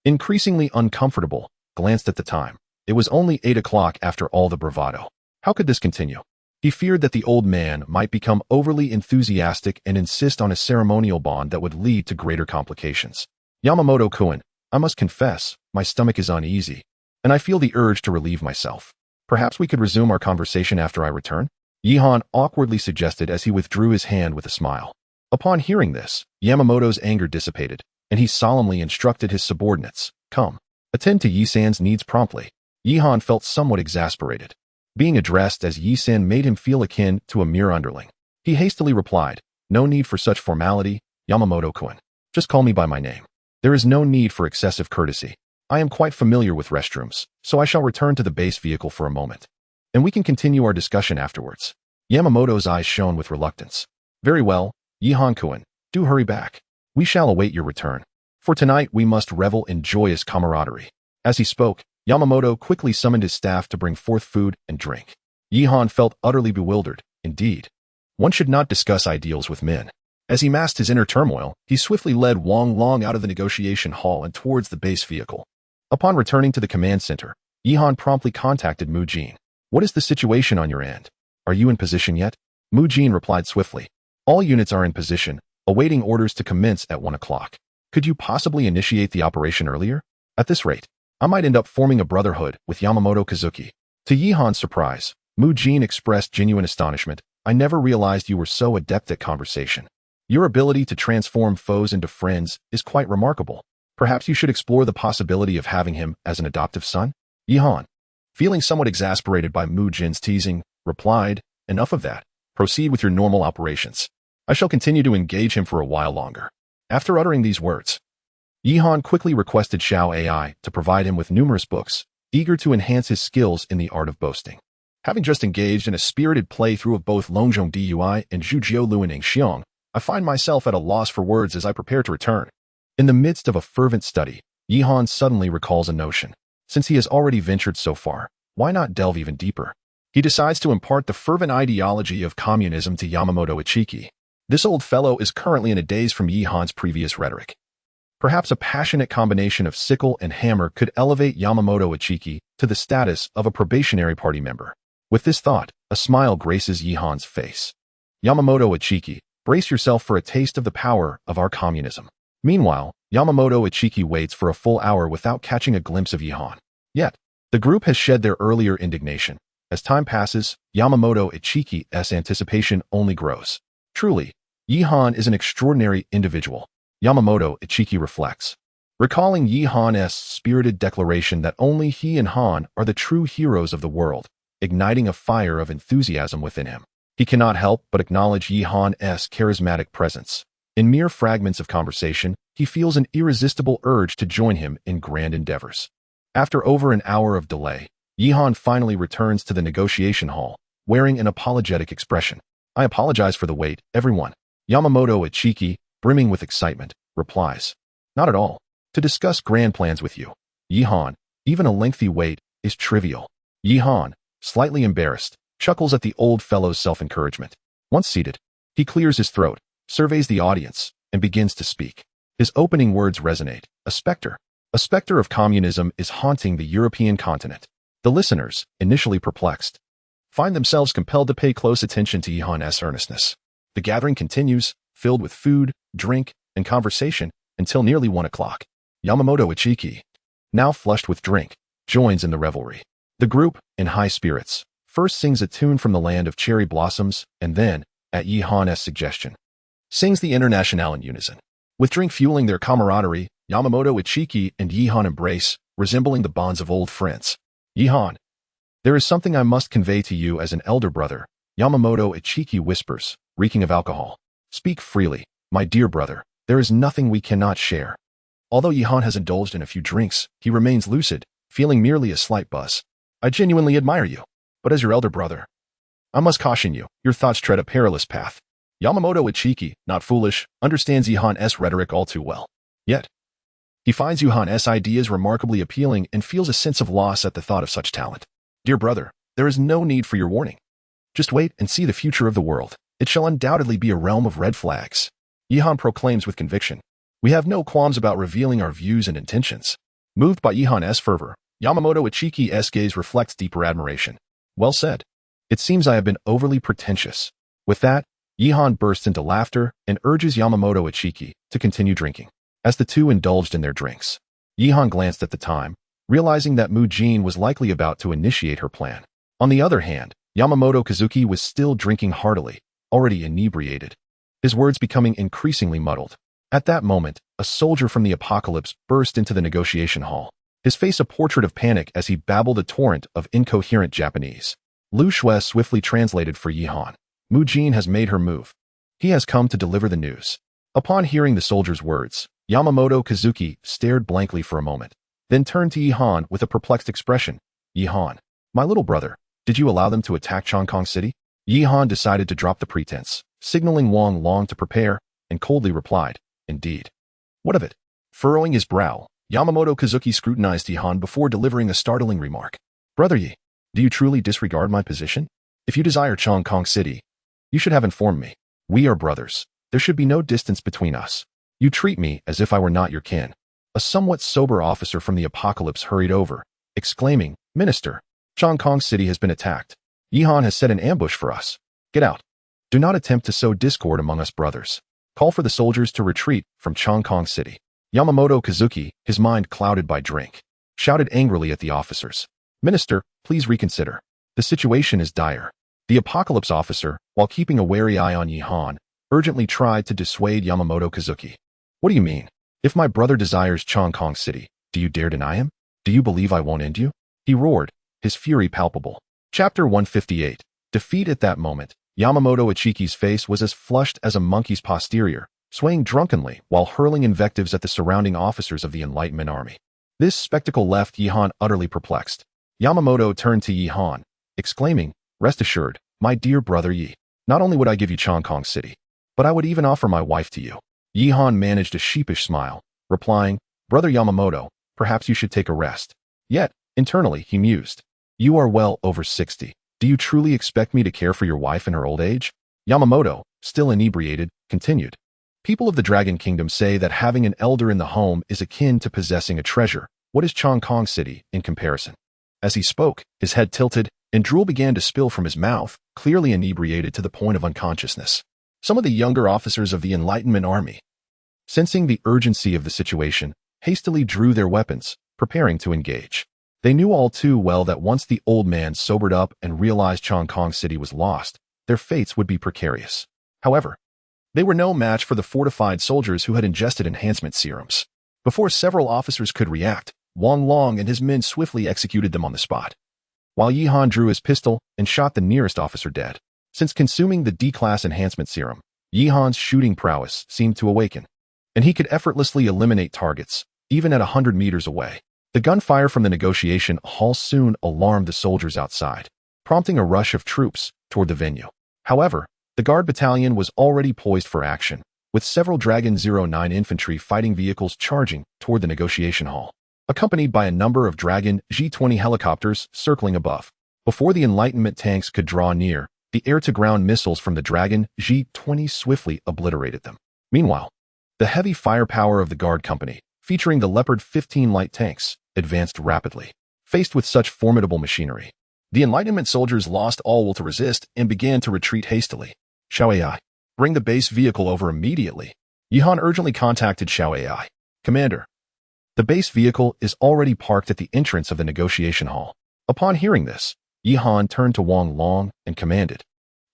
increasingly uncomfortable, glanced at the time. It was only 8 o'clock after all the bravado. How could this continue? He feared that the old man might become overly enthusiastic and insist on a ceremonial bond that would lead to greater complications. "Yamamoto-kun, I must confess, my stomach is uneasy, and I feel the urge to relieve myself. Perhaps we could resume our conversation after I return?" Yi-Han awkwardly suggested as he withdrew his hand with a smile. Upon hearing this, Yamamoto's anger dissipated, and he solemnly instructed his subordinates, "Come, attend to Yi-san's needs promptly." Yi-Han felt somewhat exasperated. Being addressed as Yi-san made him feel akin to a mere underling. He hastily replied, "No need for such formality, Yamamoto-kun. Just call me by my name. There is no need for excessive courtesy. I am quite familiar with restrooms, so I shall return to the base vehicle for a moment, and we can continue our discussion afterwards." Yamamoto's eyes shone with reluctance. "Very well, Yi-Han-kun, do hurry back. We shall await your return. For tonight we must revel in joyous camaraderie." As he spoke, Yamamoto quickly summoned his staff to bring forth food and drink. Yi-Han felt utterly bewildered. Indeed, one should not discuss ideals with men. As he masked his inner turmoil, he swiftly led Wang Long out of the negotiation hall and towards the base vehicle. Upon returning to the command center, Yi-Han promptly contacted Mu Jin. "What is the situation on your end? Are you in position yet?" Mu Jin replied swiftly. "All units are in position, awaiting orders to commence at 1 o'clock. Could you possibly initiate the operation earlier? At this rate, I might end up forming a brotherhood with Yamamoto Kazuki." To Yi-Han's surprise, Mu Jin expressed genuine astonishment. "I never realized you were so adept at conversation. Your ability to transform foes into friends is quite remarkable. Perhaps you should explore the possibility of having him as an adoptive son?" Yi-Han, feeling somewhat exasperated by Mu Jin's teasing, replied, "Enough of that. Proceed with your normal operations. I shall continue to engage him for a while longer." After uttering these words, Yi-Han quickly requested Xiao AI to provide him with numerous books, eager to enhance his skills in the art of boasting. Having just engaged in a spirited playthrough of both Longzhong Dui and Zhujiu Luaning Xiong, I find myself at a loss for words as I prepare to return. In the midst of a fervent study, Yi-Han suddenly recalls a notion. Since he has already ventured so far, why not delve even deeper? He decides to impart the fervent ideology of communism to Yamamoto Ichiki. This old fellow is currently in a daze from Yi-Han's previous rhetoric. Perhaps a passionate combination of sickle and hammer could elevate Yamamoto Ichiki to the status of a probationary party member. With this thought, a smile graces Yi-Han's face. "Yamamoto Ichiki, brace yourself for a taste of the power of our communism." Meanwhile, Yamamoto Ichiki waits for a full hour without catching a glimpse of Yi-Han. Yet, the group has shed their earlier indignation. As time passes, Yamamoto Ichiki's anticipation only grows. Truly, Yi-Han is an extraordinary individual, Yamamoto Ichiki reflects, recalling Yi-Han's spirited declaration that only he and Han are the true heroes of the world, igniting a fire of enthusiasm within him. He cannot help but acknowledge Yi Han's charismatic presence. In mere fragments of conversation, he feels an irresistible urge to join him in grand endeavors. After over an hour of delay, Yi Han finally returns to the negotiation hall, wearing an apologetic expression. "I apologize for the wait, everyone." Yamamoto Ichiki, brimming with excitement, replies, "Not at all. To discuss grand plans with you, Yi Han, even a lengthy wait is trivial." Yi Han, slightly embarrassed, chuckles at the old fellow's self-encouragement. Once seated, he clears his throat, surveys the audience, and begins to speak. His opening words resonate. A specter of communism is haunting the European continent. The listeners, initially perplexed, find themselves compelled to pay close attention to Yi Han's earnestness. The gathering continues, filled with food, drink, and conversation, until nearly 1 o'clock. Yamamoto Ichiki, now flushed with drink, joins in the revelry. The group, in high spirits, first sings a tune from the land of cherry blossoms, and then, at Yi Han's suggestion, sings the Internationale in unison. With drink fueling their camaraderie, Yamamoto Ichiki and Yi Han embrace, resembling the bonds of old friends. "Yi Han, there is something I must convey to you as an elder brother," Yamamoto Ichiki whispers, reeking of alcohol. "Speak freely, my dear brother. There is nothing we cannot share." Although Yi Han has indulged in a few drinks, he remains lucid, feeling merely a slight buzz. "I genuinely admire you, but as your elder brother, I must caution you, your thoughts tread a perilous path." Yamamoto Ichiki, not foolish, understands Yi Han's rhetoric all too well. Yet, he finds Yi Han's ideas remarkably appealing and feels a sense of loss at the thought of such talent. "Dear brother, there is no need for your warning. Just wait and see the future of the world. It shall undoubtedly be a realm of red flags." Yi Han proclaims with conviction. "We have no qualms about revealing our views and intentions." Moved by Yi Han's fervor, Yamamoto Ichiki's gaze reflects deeper admiration. "Well said. It seems I have been overly pretentious." With that, Yi Han bursts into laughter and urges Yamamoto Ichiki to continue drinking. As the two indulged in their drinks, Yi Han glanced at the time, realizing that Mujin was likely about to initiate her plan. On the other hand, Yamamoto Kazuki was still drinking heartily, already inebriated, his words becoming increasingly muddled. At that moment, a soldier from the apocalypse burst into the negotiation hall, his face a portrait of panic as he babbled a torrent of incoherent Japanese. Lu Shui swiftly translated for Yi Han. "Mujin has made her move. He has come to deliver the news." Upon hearing the soldier's words, Yamamoto Kazuki stared blankly for a moment, then turned to Yi Han with a perplexed expression. "Yi Han, my little brother, did you allow them to attack Chongqing City?" Yi Han decided to drop the pretense, signaling Wang Long to prepare, and coldly replied, "Indeed." "What of it?" Furrowing his brow, Yamamoto Kazuki scrutinized Yi Han before delivering a startling remark. "Brother Yi, do you truly disregard my position? If you desire Chongqing City, you should have informed me. We are brothers. There should be no distance between us. You treat me as if I were not your kin." A somewhat sober officer from the apocalypse hurried over, exclaiming, "Minister, Chongqing City has been attacked. Yi Han has set an ambush for us. Get out. Do not attempt to sow discord among us brothers. Call for the soldiers to retreat from Chongqing City." Yamamoto Kazuki, his mind clouded by drink, shouted angrily at the officers. "Minister, please reconsider. The situation is dire." The apocalypse officer, while keeping a wary eye on Yi Han, urgently tried to dissuade Yamamoto Kazuki. "What do you mean? If my brother desires Chongqing City, do you dare deny him? Do you believe I won't end you?" He roared, his fury palpable. Chapter 158. Defeat. At that moment, Yamamoto Ichiki's face was as flushed as a monkey's posterior, swaying drunkenly while hurling invectives at the surrounding officers of the Enlightenment Army. This spectacle left Yi Han utterly perplexed. Yamamoto turned to Yi Han, exclaiming, "Rest assured, my dear brother Yi, not only would I give you Chongqing City, but I would even offer my wife to you." Yi Han managed a sheepish smile, replying, "Brother Yamamoto, perhaps you should take a rest." Yet, internally, he mused, "You are well over 60. Do you truly expect me to care for your wife in her old age?" Yamamoto, still inebriated, continued. "People of the Dragon Kingdom say that having an elder in the home is akin to possessing a treasure. What is Chongqing City in comparison?" As he spoke, his head tilted, and drool began to spill from his mouth, clearly inebriated to the point of unconsciousness. Some of the younger officers of the Enlightenment Army, sensing the urgency of the situation, hastily drew their weapons, preparing to engage. They knew all too well that once the old man sobered up and realized Chongqing City was lost, their fates would be precarious. However, they were no match for the fortified soldiers who had ingested enhancement serums. Before several officers could react, Wang Long and his men swiftly executed them on the spot, while Yi Han drew his pistol and shot the nearest officer dead. Since consuming the D-class enhancement serum, Yihan's shooting prowess seemed to awaken, and he could effortlessly eliminate targets, even at 100 meters away. The gunfire from the negotiation hall soon alarmed the soldiers outside, prompting a rush of troops toward the venue. However, the Guard battalion was already poised for action, with several Dragon 09 infantry fighting vehicles charging toward the negotiation hall, accompanied by a number of Dragon G-20 helicopters circling above. Before the Enlightenment tanks could draw near, the air-to-ground missiles from the Dragon G-20 swiftly obliterated them. Meanwhile, the heavy firepower of the Guard company, featuring the Leopard 15 light tanks, advanced rapidly. Faced with such formidable machinery, the Enlightenment soldiers lost all will to resist and began to retreat hastily. Xiao Ai, bring the base vehicle over immediately. Yihan urgently contacted Xiao Ai. Commander, the base vehicle is already parked at the entrance of the negotiation hall. Upon hearing this, Yihan turned to Wang Long and commanded,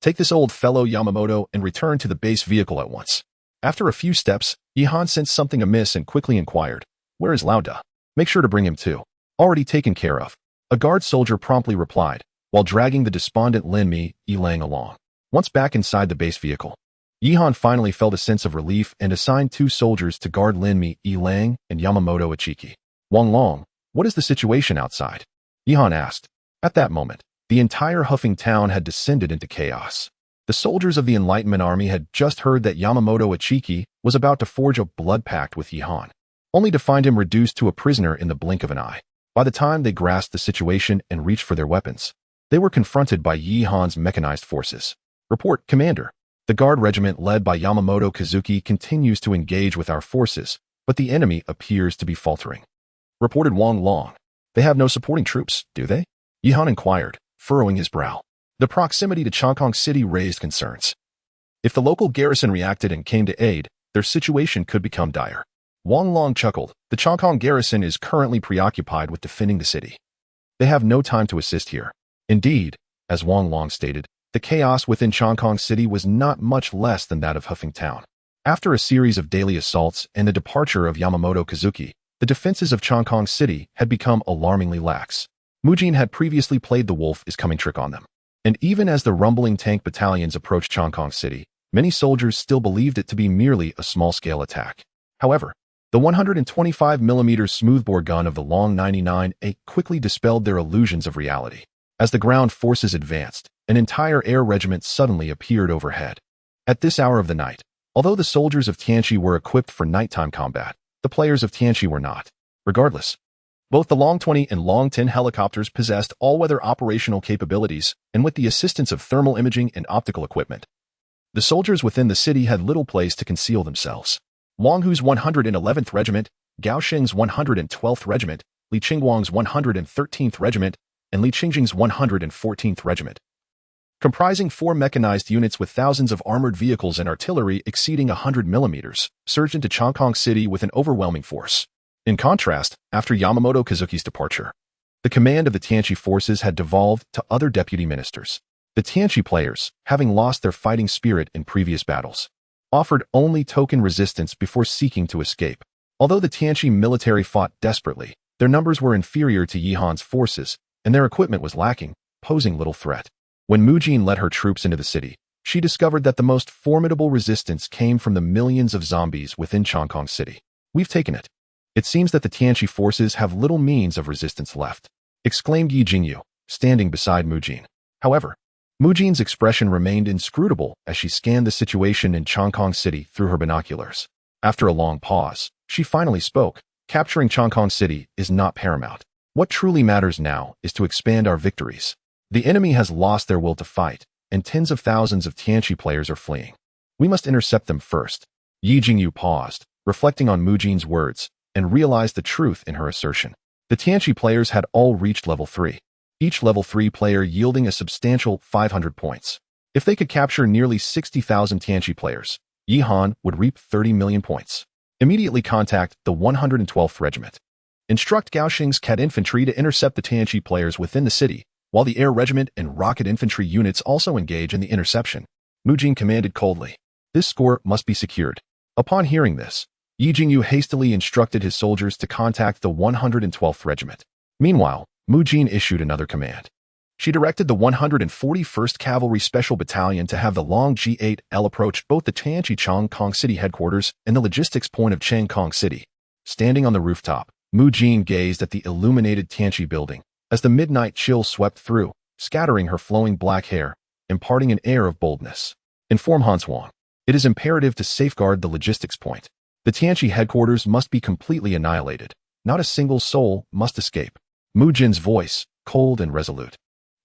take this old fellow Yamamoto and return to the base vehicle at once. After a few steps, Yihan sensed something amiss and quickly inquired, where is Lao Da? Make sure to bring him too. Already taken care of. A Guard soldier promptly replied, while dragging the despondent Lin Mi Yilang along. Once back inside the base vehicle, Yihan finally felt a sense of relief and assigned 2 soldiers to guard Lin Mi Yilang and Yamamoto Ichiki. Wang Long, what is the situation outside? Yihan asked. At that moment, the entire Huffing town had descended into chaos. The soldiers of the Enlightenment army had just heard that Yamamoto Ichiki was about to forge a blood pact with Yihan, only to find him reduced to a prisoner in the blink of an eye. By the time they grasped the situation and reached for their weapons, they were confronted by Yihan's mechanized forces. Report, Commander. The Guard regiment led by Yamamoto Kazuki continues to engage with our forces, but the enemy appears to be faltering. Reported Wang Long. They have no supporting troops, do they? Yihan inquired, furrowing his brow. The proximity to Changkong City raised concerns. If the local garrison reacted and came to aid, their situation could become dire. Wang Long chuckled. The Changkong garrison is currently preoccupied with defending the city. They have no time to assist here. Indeed, as Wang Long stated, the chaos within Changkong City was not much less than that of Huffing Town. After a series of daily assaults and the departure of Yamamoto Kazuki, the defenses of Changkong City had become alarmingly lax. Mujin had previously played the wolf is coming trick on them. And even as the rumbling tank battalions approached Changkong City, many soldiers still believed it to be merely a small-scale attack. However, the 125mm smoothbore gun of the Long 99A quickly dispelled their illusions of reality. As the ground forces advanced, an entire air regiment suddenly appeared overhead. At this hour of the night, although the soldiers of Tianqi were equipped for nighttime combat, the players of Tianqi were not. Regardless, both the Long 20 and Long 10 helicopters possessed all-weather operational capabilities, and with the assistance of thermal imaging and optical equipment, the soldiers within the city had little place to conceal themselves. Wang Hu's 111th Regiment, Gao Xing's 112th Regiment, Li Qingguang's 113th Regiment, and Li Qingjing's 114th Regiment, comprising 4 mechanized units with thousands of armored vehicles and artillery exceeding 100mm, surged into Changkong City with an overwhelming force. In contrast, after Yamamoto Kazuki's departure, the command of the Tianqi forces had devolved to other deputy ministers. The Tianqi players, having lost their fighting spirit in previous battles, offered only token resistance before seeking to escape. Although the Tianqi military fought desperately, their numbers were inferior to Yihan's forces, and their equipment was lacking, posing little threat. When Mujin led her troops into the city, she discovered that the most formidable resistance came from the millions of zombies within Changkong City. We've taken it. It seems that the Tianqi forces have little means of resistance left, exclaimed Yi Jingyu, standing beside Mujin. However, Mujin's expression remained inscrutable as she scanned the situation in Changkong City through her binoculars. After a long pause, she finally spoke. Capturing Changkong City is not paramount. What truly matters now is to expand our victories. The enemy has lost their will to fight, and tens of thousands of Tianqi players are fleeing. We must intercept them first. Yi Jingyu paused, reflecting on Mujin's words, and realized the truth in her assertion. The Tianqi players had all reached level 3, each level 3 player yielding a substantial 500 points. If they could capture nearly 60,000 Tianqi players, Yihan would reap 30 million points. Immediately contact the 112th Regiment. Instruct Gao Xing's Cat Infantry to intercept the Tianqi players within the city, while the Air Regiment and Rocket Infantry units also engage in the interception. Mujin commanded coldly. This score must be secured. Upon hearing this, Yi Jingyu hastily instructed his soldiers to contact the 112th Regiment. Meanwhile, Mujin issued another command. She directed the 141st Cavalry Special Battalion to have the Long G8L approach both the Tianchi Chongkong City headquarters and the logistics point of Changkong City. Standing on the rooftop, Mu Jin gazed at the illuminated Tianchi building as the midnight chill swept through, scattering her flowing black hair, imparting an air of boldness. Inform Hans Wang. It is imperative to safeguard the logistics point. The Tianchi headquarters must be completely annihilated. Not a single soul must escape. Mu Jin's voice, cold and resolute,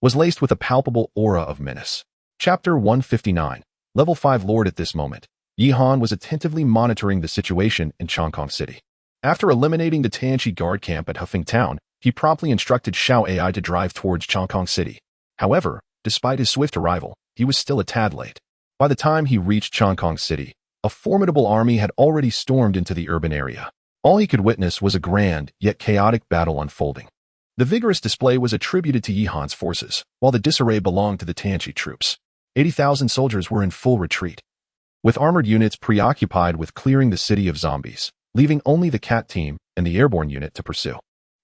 was laced with a palpable aura of menace. Chapter 159. Level 5 Lord. At this moment, Yi Han was attentively monitoring the situation in Chongkong City. After eliminating the Tianchi guard camp at Hufeng Town, he promptly instructed Xiao AI to drive towards Chongkong City. However, despite his swift arrival, he was still a tad late. By the time he reached Chongkong City, a formidable army had already stormed into the urban area. All he could witness was a grand, yet chaotic battle unfolding. The vigorous display was attributed to Yi Han's forces, while the disarray belonged to the Tianchi troops. 80,000 soldiers were in full retreat, with armored units preoccupied with clearing the city of zombies, leaving only the CAT team and the airborne unit to pursue.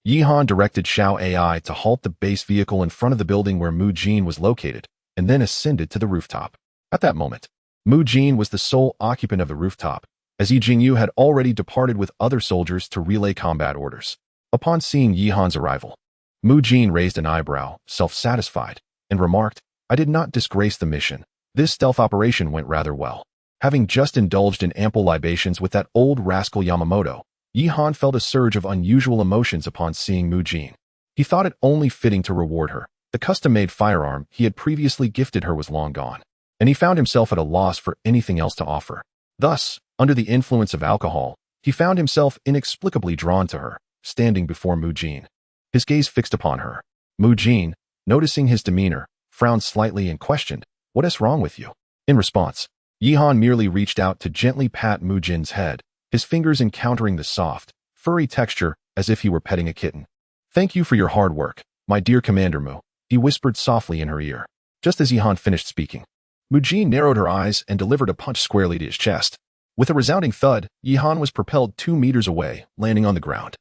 Yi Han directed Xiao AI to halt the base vehicle in front of the building where Mu Jin was located, and then ascended to the rooftop. At that moment, Mu Jin was the sole occupant of the rooftop, as Yi Jingyu had already departed with other soldiers to relay combat orders. Upon seeing Yi Han's arrival, Mu Jin raised an eyebrow, self-satisfied, and remarked, "I did not disgrace the mission. This stealth operation went rather well." Having just indulged in ample libations with that old rascal Yamamoto, Yi Han felt a surge of unusual emotions upon seeing Mu Jin. He thought it only fitting to reward her. The custom-made firearm he had previously gifted her was long gone, and he found himself at a loss for anything else to offer. Thus, under the influence of alcohol, he found himself inexplicably drawn to her, standing before Mu Jin. His gaze fixed upon her. Mu Jin, noticing his demeanor, frowned slightly and questioned, "What is wrong with you?" In response, Yi Han merely reached out to gently pat Mu Jin's head, his fingers encountering the soft, furry texture as if he were petting a kitten. "Thank you for your hard work, my dear Commander Mu," he whispered softly in her ear. Just as Yi Han finished speaking, Mu Jin narrowed her eyes and delivered a punch squarely to his chest. With a resounding thud, Yi Han was propelled 2 meters away, landing on the ground.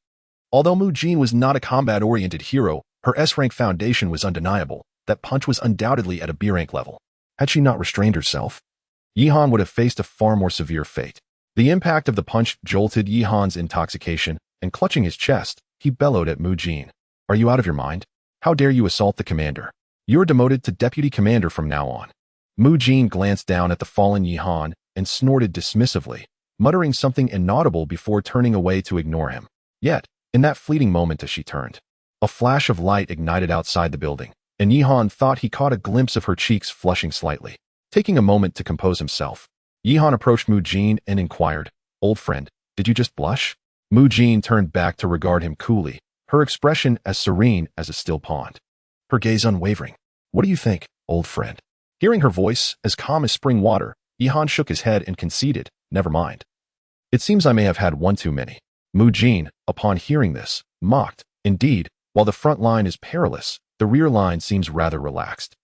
Although Mu Jin was not a combat-oriented hero, her S-rank foundation was undeniable. That punch was undoubtedly at a B-rank level. Had she not restrained herself, Yi Han would have faced a far more severe fate. The impact of the punch jolted Yi Han's intoxication, and clutching his chest, he bellowed at Mu Jin. "Are you out of your mind? How dare you assault the commander? You're demoted to deputy commander from now on." Mu Jin glanced down at the fallen Yi Han and snorted dismissively, muttering something inaudible before turning away to ignore him. Yet, in that fleeting moment as she turned, a flash of light ignited outside the building, and Yi Han thought he caught a glimpse of her cheeks flushing slightly. Taking a moment to compose himself, Yi Han approached Mu Jin and inquired, "Old friend, did you just blush?" Mu Jin turned back to regard him coolly, her expression as serene as a still pond, her gaze unwavering. "What do you think, old friend?" Hearing her voice, as calm as spring water, Yi Han shook his head and conceded, "Never mind. It seems I may have had one too many." Mu Jin, upon hearing this, mocked, "Indeed, while the front line is perilous, the rear line seems rather relaxed.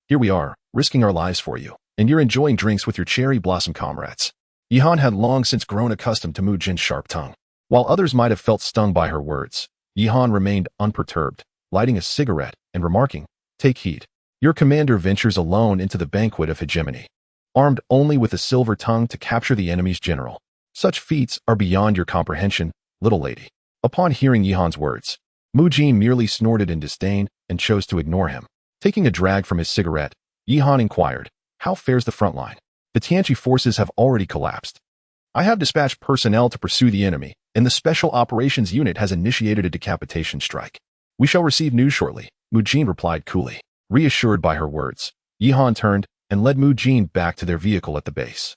Here we are, risking our lives for you, and you're enjoying drinks with your cherry blossom comrades." Yi Han had long since grown accustomed to Mu Jin's sharp tongue. While others might have felt stung by her words, Yi Han remained unperturbed, lighting a cigarette and remarking, "Take heed. Your commander ventures alone into the banquet of hegemony, armed only with a silver tongue to capture the enemy's general. Such feats are beyond your comprehension, little lady." Upon hearing Yi Han's words, Mu Jin merely snorted in disdain and chose to ignore him. Taking a drag from his cigarette, Yi Han inquired, "How fares the front line? The Tianchi forces have already collapsed. I have dispatched personnel to pursue the enemy, and the Special Operations Unit has initiated a decapitation strike. We shall receive news shortly," Mu Jin replied coolly. Reassured by her words, Yi Han turned and led Mu Jin back to their vehicle at the base.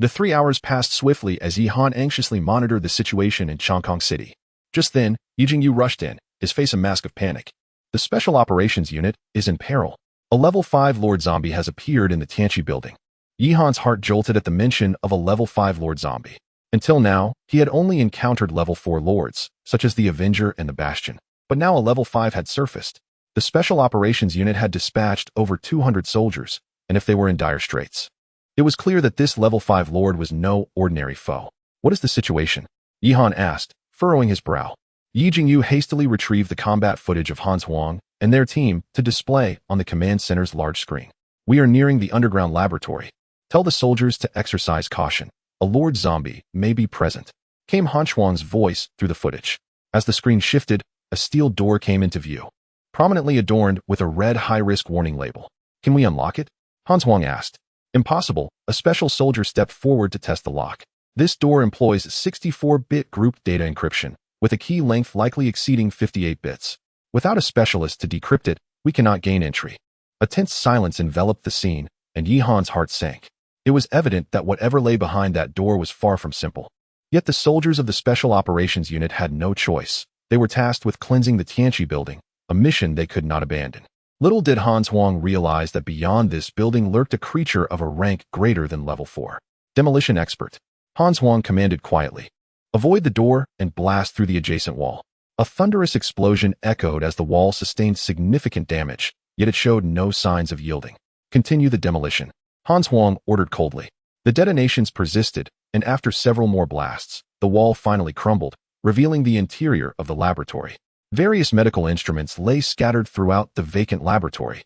The 3 hours passed swiftly as Yi Han anxiously monitored the situation in Chongkong City. Just then, Yi Jingyu rushed in, his face a mask of panic. "The Special Operations Unit is in peril. A level 5 Lord Zombie has appeared in the Tianchi building." Yi Han's heart jolted at the mention of a level 5 Lord Zombie. Until now, he had only encountered level 4 Lords, such as the Avenger and the Bastion, but now a level 5 had surfaced. The Special Operations Unit had dispatched over 200 soldiers, and if they were in dire straits, it was clear that this level 5 Lord was no ordinary foe. "What is the situation?" Yi Han asked, furrowing his brow. Yi Jingyu hastily retrieved the combat footage of Han Huang and their team to display on the command center's large screen. We are nearing the underground laboratory. Tell the soldiers to exercise caution. A Lord Zombie may be present, came Han Huang's voice through the footage. As the screen shifted, a steel door came into view, prominently adorned with a red high-risk warning label. Can we unlock it? Han Huang asked. Impossible. A special soldier stepped forward to test the lock. This door employs 64-bit group data encryption, with a key length likely exceeding 58 bits. Without a specialist to decrypt it, we cannot gain entry. A tense silence enveloped the scene, and Yi Han's heart sank. It was evident that whatever lay behind that door was far from simple. Yet the soldiers of the Special Operations Unit had no choice. They were tasked with cleansing the Tianqi building, a mission they could not abandon. Little did Han Huang realize that beyond this building lurked a creature of a rank greater than level 4. Demolition expert. Han Huang commanded quietly. Avoid the door and blast through the adjacent wall. A thunderous explosion echoed as the wall sustained significant damage, yet it showed no signs of yielding. Continue the demolition. Han Huang ordered coldly. The detonations persisted, and after several more blasts, the wall finally crumbled, revealing the interior of the laboratory. Various medical instruments lay scattered throughout the vacant laboratory,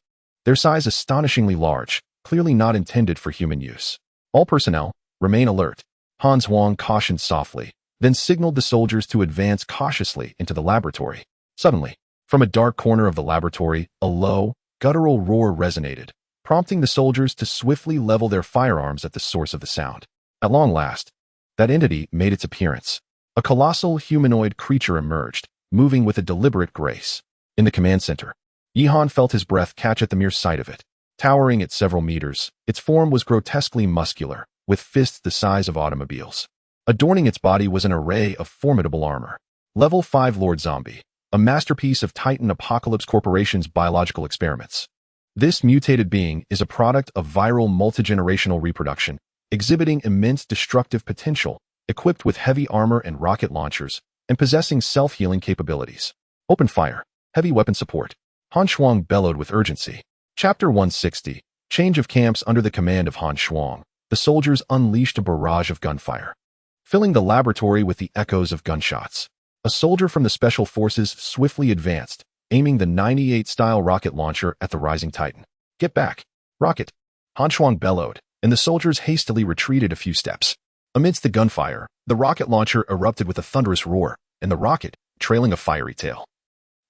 their size astonishingly large, clearly not intended for human use. All personnel, remain alert. Han Huang cautioned softly, then signaled the soldiers to advance cautiously into the laboratory. Suddenly, from a dark corner of the laboratory, a low, guttural roar resonated, prompting the soldiers to swiftly level their firearms at the source of the sound. At long last, that entity made its appearance. A colossal humanoid creature emerged, moving with a deliberate grace. In the command center, Yi Han felt his breath catch at the mere sight of it. Towering at several meters, its form was grotesquely muscular, with fists the size of automobiles. Adorning its body was an array of formidable armor. Level 5 Lord Zombie, a masterpiece of Titan Apocalypse Corporation's biological experiments. This mutated being is a product of viral multigenerational reproduction, exhibiting immense destructive potential, equipped with heavy armor and rocket launchers, and possessing self-healing capabilities. Open fire. Heavy weapon support. Han Huang bellowed with urgency. Chapter 160. Change of camps. Under the command of Han Huang, the soldiers unleashed a barrage of gunfire, filling the laboratory with the echoes of gunshots. A soldier from the Special Forces swiftly advanced, aiming the 98-style rocket launcher at the rising Titan. Get back! Rocket! Han Huang bellowed, and the soldiers hastily retreated a few steps. Amidst the gunfire, the rocket launcher erupted with a thunderous roar, and the rocket, trailing a fiery tail,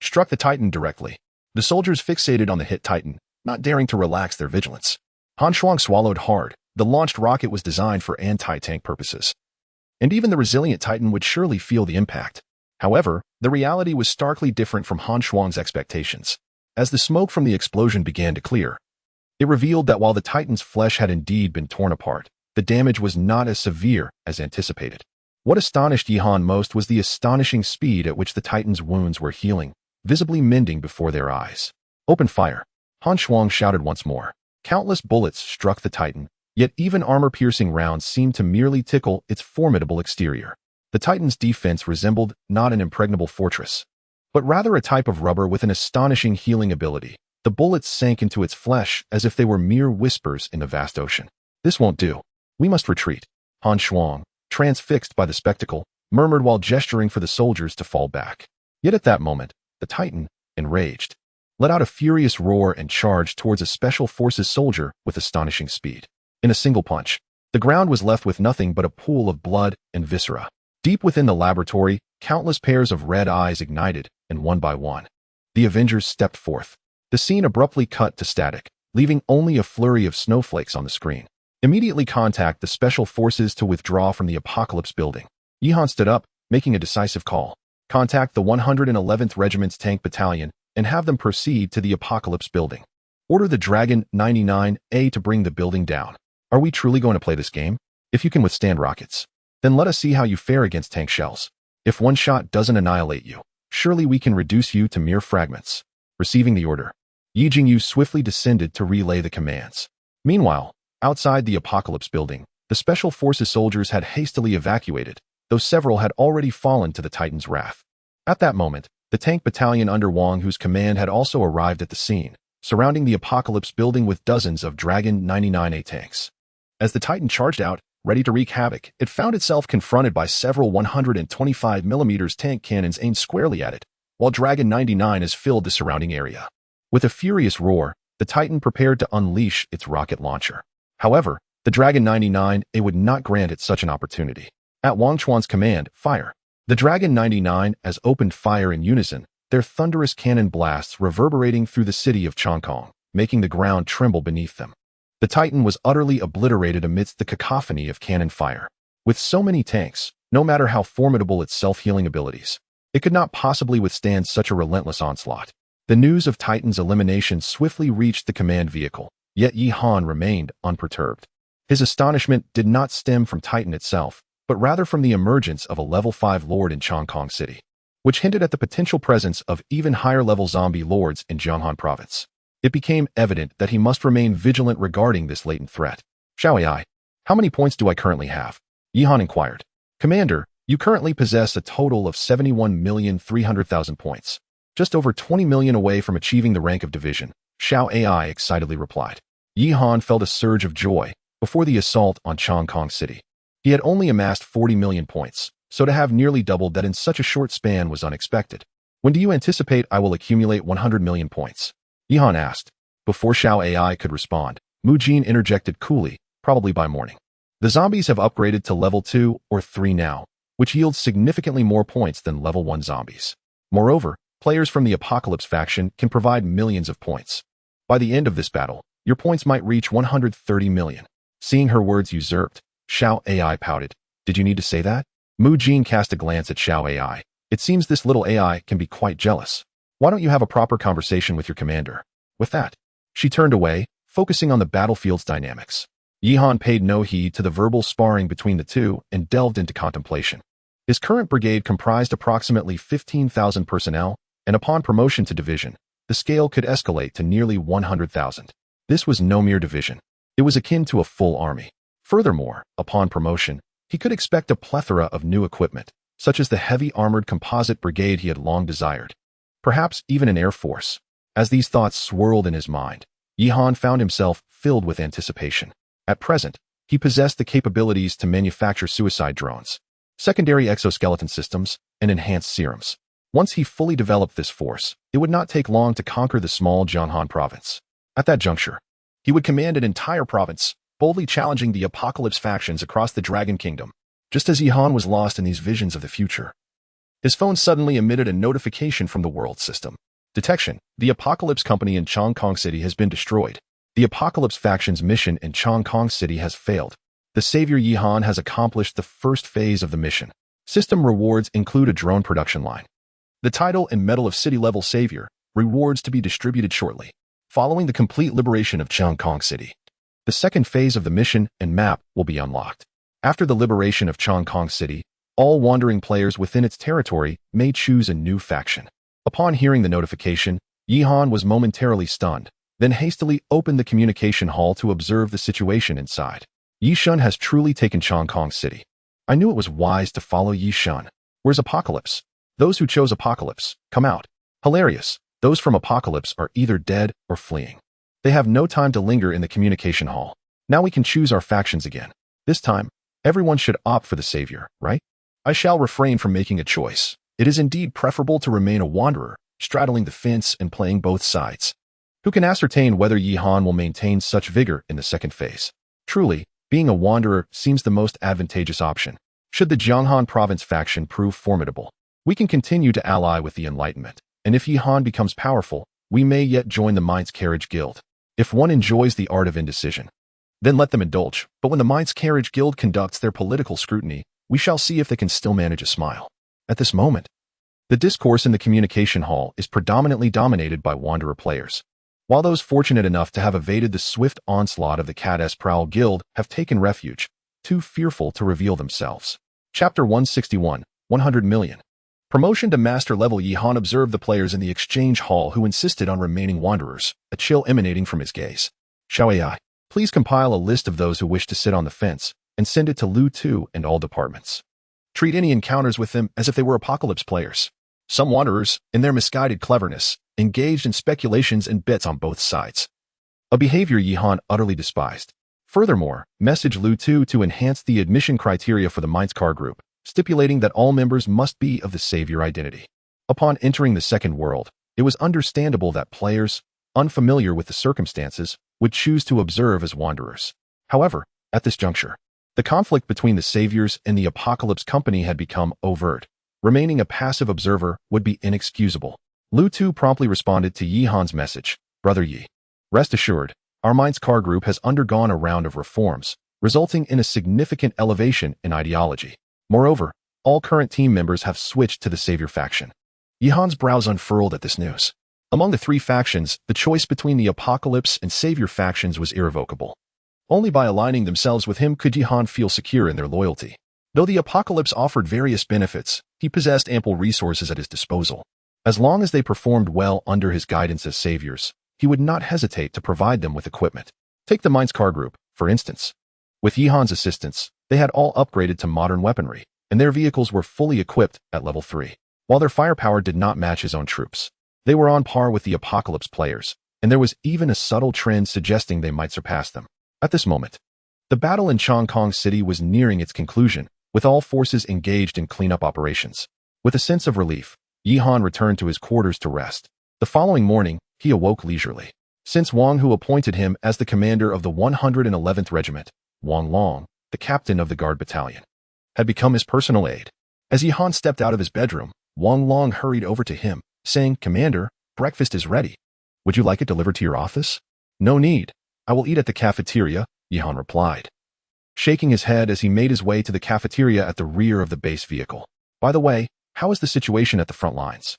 struck the Titan directly. The soldiers fixated on the hit Titan, not daring to relax their vigilance. Han Huang swallowed hard. The launched rocket was designed for anti-tank purposes, and even the resilient Titan would surely feel the impact. However, the reality was starkly different from Han Huang's expectations. As the smoke from the explosion began to clear, it revealed that while the Titan's flesh had indeed been torn apart, the damage was not as severe as anticipated. What astonished Yi Han most was the astonishing speed at which the Titan's wounds were healing, visibly mending before their eyes. Open fire! Han Huang shouted once more. Countless bullets struck the Titan, yet even armor-piercing rounds seemed to merely tickle its formidable exterior. The Titan's defense resembled not an impregnable fortress, but rather a type of rubber with an astonishing healing ability. The bullets sank into its flesh as if they were mere whispers in the vast ocean. This won't do. We must retreat. Han Huang, transfixed by the spectacle, murmured while gesturing for the soldiers to fall back. Yet at that moment, the Titan, enraged, let out a furious roar and charged towards a Special Forces soldier with astonishing speed. In a single punch, the ground was left with nothing but a pool of blood and viscera. Deep within the laboratory, countless pairs of red eyes ignited, and one by one, the Avengers stepped forth. The scene abruptly cut to static, leaving only a flurry of snowflakes on the screen. Immediately contact the Special Forces to withdraw from the Apocalypse building. Yi Han stood up, making a decisive call. Contact the 111th Regiment's Tank Battalion and have them proceed to the Apocalypse building. Order the Dragon 99A to bring the building down. Are we truly going to play this game? If you can withstand rockets, then let us see how you fare against tank shells. If one shot doesn't annihilate you, surely we can reduce you to mere fragments. Receiving the order, Yi Jingyu swiftly descended to relay the commands. Meanwhile, outside the Apocalypse building, the Special Forces soldiers had hastily evacuated, though several had already fallen to the Titan's wrath. At that moment, the tank battalion under Wang, whose command had also arrived at the scene, surrounding the Apocalypse building with dozens of Dragon 99A tanks. As the Titan charged out, ready to wreak havoc, it found itself confronted by several 125mm tank cannons aimed squarely at it, while Dragon 99 has filled the surrounding area. With a furious roar, the Titan prepared to unleash its rocket launcher. However, the Dragon 99 would not grant it such an opportunity. At Wang Chuan's command, fire. The Dragon 99 has opened fire in unison, their thunderous cannon blasts reverberating through the city of Chongqing, making the ground tremble beneath them. The Titan was utterly obliterated amidst the cacophony of cannon fire. With so many tanks, no matter how formidable its self-healing abilities, it could not possibly withstand such a relentless onslaught. The news of Titan's elimination swiftly reached the command vehicle, yet Yi Han remained unperturbed. His astonishment did not stem from Titan itself, but rather from the emergence of a level 5 lord in Chongqing City, which hinted at the potential presence of even higher-level zombie lords in Jianghan Province. It became evident that he must remain vigilant regarding this latent threat. Xiao AI, how many points do I currently have? Yi Han inquired. Commander, you currently possess a total of 71,300,000 points, just over 20 million away from achieving the rank of division, Xiao AI excitedly replied. Yi Han felt a surge of joy before the assault on Chongqing City. He had only amassed 40 million points, so to have nearly doubled that in such a short span was unexpected. When do you anticipate I will accumulate 100 million points? Yi Han asked. Before Xiao AI could respond, Mu Jin interjected coolly, probably by morning. The zombies have upgraded to level 2 or 3 now, which yields significantly more points than level 1 zombies. Moreover, players from the Apocalypse faction can provide millions of points. By the end of this battle, your points might reach 130 million. Seeing her words usurped, Xiao AI pouted. Did you need to say that? Mu Jin cast a glance at Xiao AI. It seems this little AI can be quite jealous. Why don't you have a proper conversation with your commander? With that, she turned away, focusing on the battlefield's dynamics. Yi Han paid no heed to the verbal sparring between the two and delved into contemplation. His current brigade comprised approximately 15,000 personnel, and upon promotion to division, the scale could escalate to nearly 100,000. This was no mere division. It was akin to a full army. Furthermore, upon promotion, he could expect a plethora of new equipment, such as the heavy armored composite brigade he had long desired. Perhaps even an air force. As these thoughts swirled in his mind, Yi Han found himself filled with anticipation. At present, he possessed the capabilities to manufacture suicide drones, secondary exoskeleton systems, and enhanced serums. Once he fully developed this force, it would not take long to conquer the small Jianghan province. At that juncture, he would command an entire province, boldly challenging the Apocalypse factions across the Dragon Kingdom. Just as Yi Han was lost in these visions of the future, his phone suddenly emitted a notification from the world system. Detection: the Apocalypse Company in Chongqing City has been destroyed. The Apocalypse faction's mission in Chongqing City has failed. The savior Yi Han has accomplished the first phase of the mission. System rewards include a drone production line, the title and medal of city-level savior, rewards to be distributed shortly. Following the complete liberation of Chongqing City, the second phase of the mission and map will be unlocked. After the liberation of Chongqing City, all wandering players within its territory may choose a new faction. Upon hearing the notification, Yi Han was momentarily stunned, then hastily opened the communication hall to observe the situation inside. Yi Shun has truly taken Chongqing City. I knew it was wise to follow Yi Shun. Where's Apocalypse? Those who chose Apocalypse, come out. Hilarious. Those from Apocalypse are either dead or fleeing. They have no time to linger in the communication hall. Now we can choose our factions again. This time, everyone should opt for the savior, right? I shall refrain from making a choice. It is indeed preferable to remain a wanderer, straddling the fence and playing both sides. Who can ascertain whether Yi Han will maintain such vigor in the second phase? Truly, being a wanderer seems the most advantageous option. Should the Jianghan province faction prove formidable, we can continue to ally with the Enlightenment, and if Yi Han becomes powerful, we may yet join the Mind's Carriage Guild. If one enjoys the art of indecision, then let them indulge, but when the Mind's Carriage Guild conducts their political scrutiny, we shall see if they can still manage a smile. At this moment, the discourse in the communication hall is predominantly dominated by wanderer players, while those fortunate enough to have evaded the swift onslaught of the Cat-S Prowl Guild have taken refuge, too fearful to reveal themselves. Chapter 161, 100 million. Promotion to Master Level. Yi Han observed the players in the exchange hall who insisted on remaining wanderers, a chill emanating from his gaze. Xiao AI, please compile a list of those who wish to sit on the fence, and send it to Lu Tu and all departments. Treat any encounters with them as if they were Apocalypse players. Some wanderers, in their misguided cleverness, engaged in speculations and bets on both sides. A behavior Yi Han utterly despised. Furthermore, message Lu Tu to enhance the admission criteria for the Mainz car group, stipulating that all members must be of the savior identity. Upon entering the second world, it was understandable that players, unfamiliar with the circumstances, would choose to observe as wanderers. However, at this juncture, the conflict between the saviors and the Apocalypse Company had become overt. Remaining a passive observer would be inexcusable. Lu Tu promptly responded to Yi Han's message, Brother Yi. Rest assured, our Mainz car group has undergone a round of reforms, resulting in a significant elevation in ideology. Moreover, all current team members have switched to the savior faction. Yi Han's brows unfurled at this news. Among the three factions, the choice between the Apocalypse and Savior factions was irrevocable. Only by aligning themselves with him could Yi Han feel secure in their loyalty. Though the Apocalypse offered various benefits, he possessed ample resources at his disposal. As long as they performed well under his guidance as saviors, he would not hesitate to provide them with equipment. Take the Mainz car group, for instance. With Yi Han's assistance, they had all upgraded to modern weaponry, and their vehicles were fully equipped at level 3. While their firepower did not match his own troops, they were on par with the Apocalypse players, and there was even a subtle trend suggesting they might surpass them. At this moment, the battle in Chongqing City was nearing its conclusion, with all forces engaged in cleanup operations. With a sense of relief, Yi Han returned to his quarters to rest. The following morning, he awoke leisurely. Since Wang Hu appointed him as the commander of the 111th Regiment, Wang Long, the captain of the guard battalion, had become his personal aide. As Yi Han stepped out of his bedroom, Wang Long hurried over to him, saying, Commander, breakfast is ready. Would you like it delivered to your office? No need. I will eat at the cafeteria, Yi Han replied, shaking his head as he made his way to the cafeteria at the rear of the base vehicle. By the way, how is the situation at the front lines?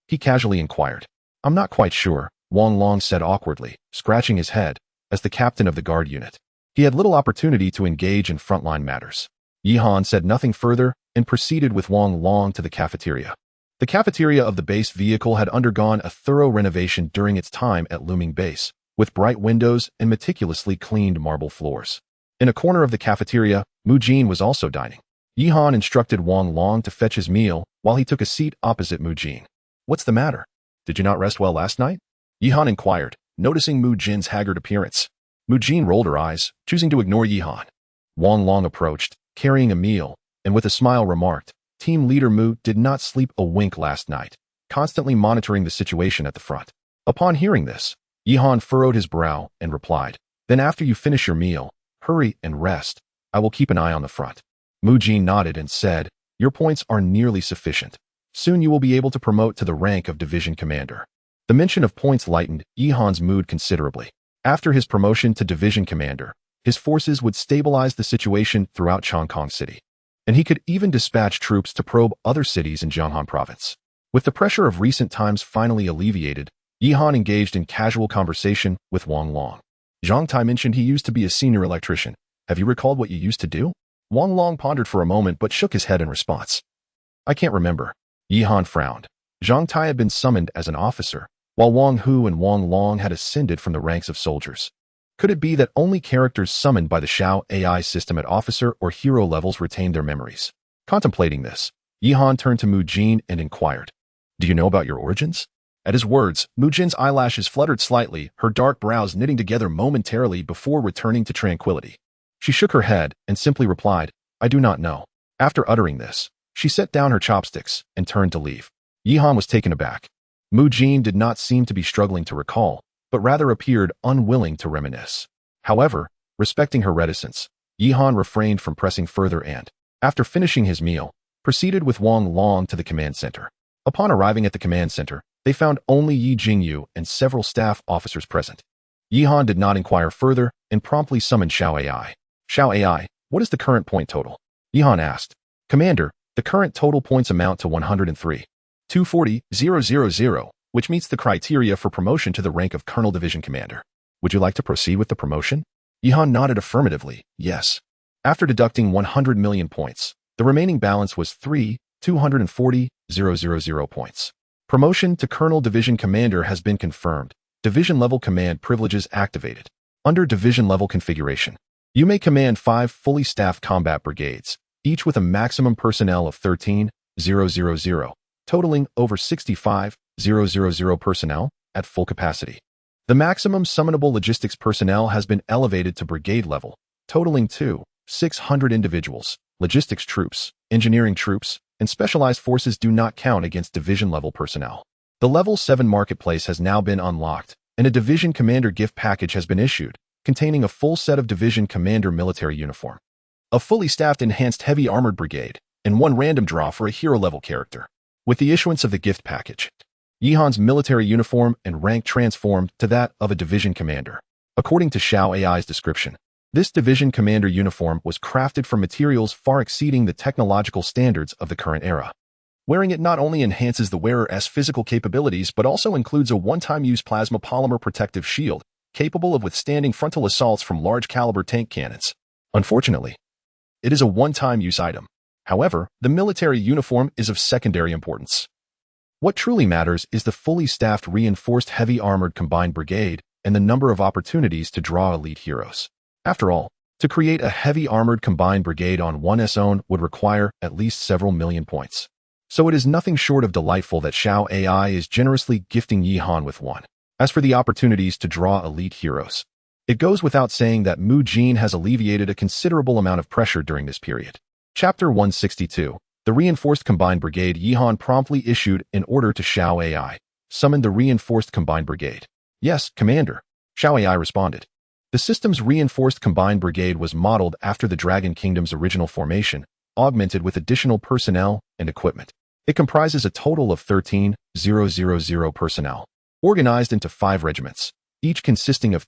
He casually inquired. I'm not quite sure, Wang Long said awkwardly, scratching his head, as the captain of the guard unit. He had little opportunity to engage in frontline matters. Yi Han said nothing further and proceeded with Wang Long to the cafeteria. The cafeteria of the base vehicle had undergone a thorough renovation during its time at Looming Base, with bright windows and meticulously cleaned marble floors. In a corner of the cafeteria, Mu Jin was also dining. Yi Han instructed Wang Long to fetch his meal while he took a seat opposite Mu Jin. What's the matter? Did you not rest well last night? Yi Han inquired, noticing Mu Jin's haggard appearance. Mu Jin rolled her eyes, choosing to ignore Yi Han. Wang Long approached, carrying a meal, and with a smile remarked, Team leader Mu did not sleep a wink last night, constantly monitoring the situation at the front. Upon hearing this, Yi Han furrowed his brow and replied, Then after you finish your meal, hurry and rest. I will keep an eye on the front. Mu Jin nodded and said, Your points are nearly sufficient. Soon you will be able to promote to the rank of division commander. The mention of points lightened Yi Han's mood considerably. After his promotion to division commander, his forces would stabilize the situation throughout Chongqing City, and he could even dispatch troops to probe other cities in Jianghan province. With the pressure of recent times finally alleviated, Yi Han engaged in casual conversation with Wang Long. Zhang Tai mentioned he used to be a senior electrician. Have you recalled what you used to do? Wang Long pondered for a moment but shook his head in response. I can't remember. Yi Han frowned. Zhang Tai had been summoned as an officer, while Wang Hu and Wang Long had ascended from the ranks of soldiers. Could it be that only characters summoned by the Xiao AI system at officer or hero levels retained their memories? Contemplating this, Yi Han turned to Mu Jin and inquired, Do you know about your origins? At his words, Mu Jin's eyelashes fluttered slightly, her dark brows knitting together momentarily before returning to tranquility. She shook her head and simply replied, I do not know. After uttering this, she set down her chopsticks and turned to leave. Yi Han was taken aback. Mu Jin did not seem to be struggling to recall, but rather appeared unwilling to reminisce. However, respecting her reticence, Yi Han refrained from pressing further and, after finishing his meal, proceeded with Wang Long to the command center. Upon arriving at the command center, they found only Yi Jingyu and several staff officers present. Yi Han did not inquire further and promptly summoned Xiao AI. Xiao AI, what is the current point total? Yi Han asked. Commander, the current total points amount to 103. 240,000, which meets the criteria for promotion to the rank of Colonel Division Commander. Would you like to proceed with the promotion? Yi Han nodded affirmatively, yes. After deducting 100 million points, the remaining balance was 240,000 points. Promotion to Colonel Division Commander has been confirmed. Division-level command privileges activated. Under division-level configuration, you may command 5 fully staffed combat brigades, each with a maximum personnel of 13,000, totaling over 65,000 personnel at full capacity. The maximum summonable logistics personnel has been elevated to brigade level, totaling 600 individuals. Logistics troops, engineering troops, and specialized forces do not count against division-level personnel. The Level 7 marketplace has now been unlocked, and a division commander gift package has been issued, containing a full set of division commander military uniform, a fully staffed enhanced heavy armored brigade, and one random draw for a hero-level character. With the issuance of the gift package, Yihan's military uniform and rank transformed to that of a division commander. According to Xiao AI's description, this division commander uniform was crafted from materials far exceeding the technological standards of the current era. Wearing it not only enhances the wearer's physical capabilities but also includes a one-time-use plasma polymer protective shield capable of withstanding frontal assaults from large-caliber tank cannons. Unfortunately, it is a one-time-use item. However, the military uniform is of secondary importance. What truly matters is the fully staffed reinforced heavy armored combined brigade and the number of opportunities to draw elite heroes. After all, to create a heavy armored combined brigade on one's own would require at least several million points. So it is nothing short of delightful that Xiao AI is generously gifting Yihan with one. As for the opportunities to draw elite heroes, it goes without saying that Mu Jin has alleviated a considerable amount of pressure during this period. Chapter 162. The reinforced combined brigade Yihan promptly issued an order to Xiao AI. Summon the reinforced combined brigade. Yes, Commander. Xiao AI responded. The system's reinforced combined brigade was modeled after the Dragon Kingdom's original formation, augmented with additional personnel and equipment. It comprises a total of 13,000 personnel, organized into 5 regiments, each consisting of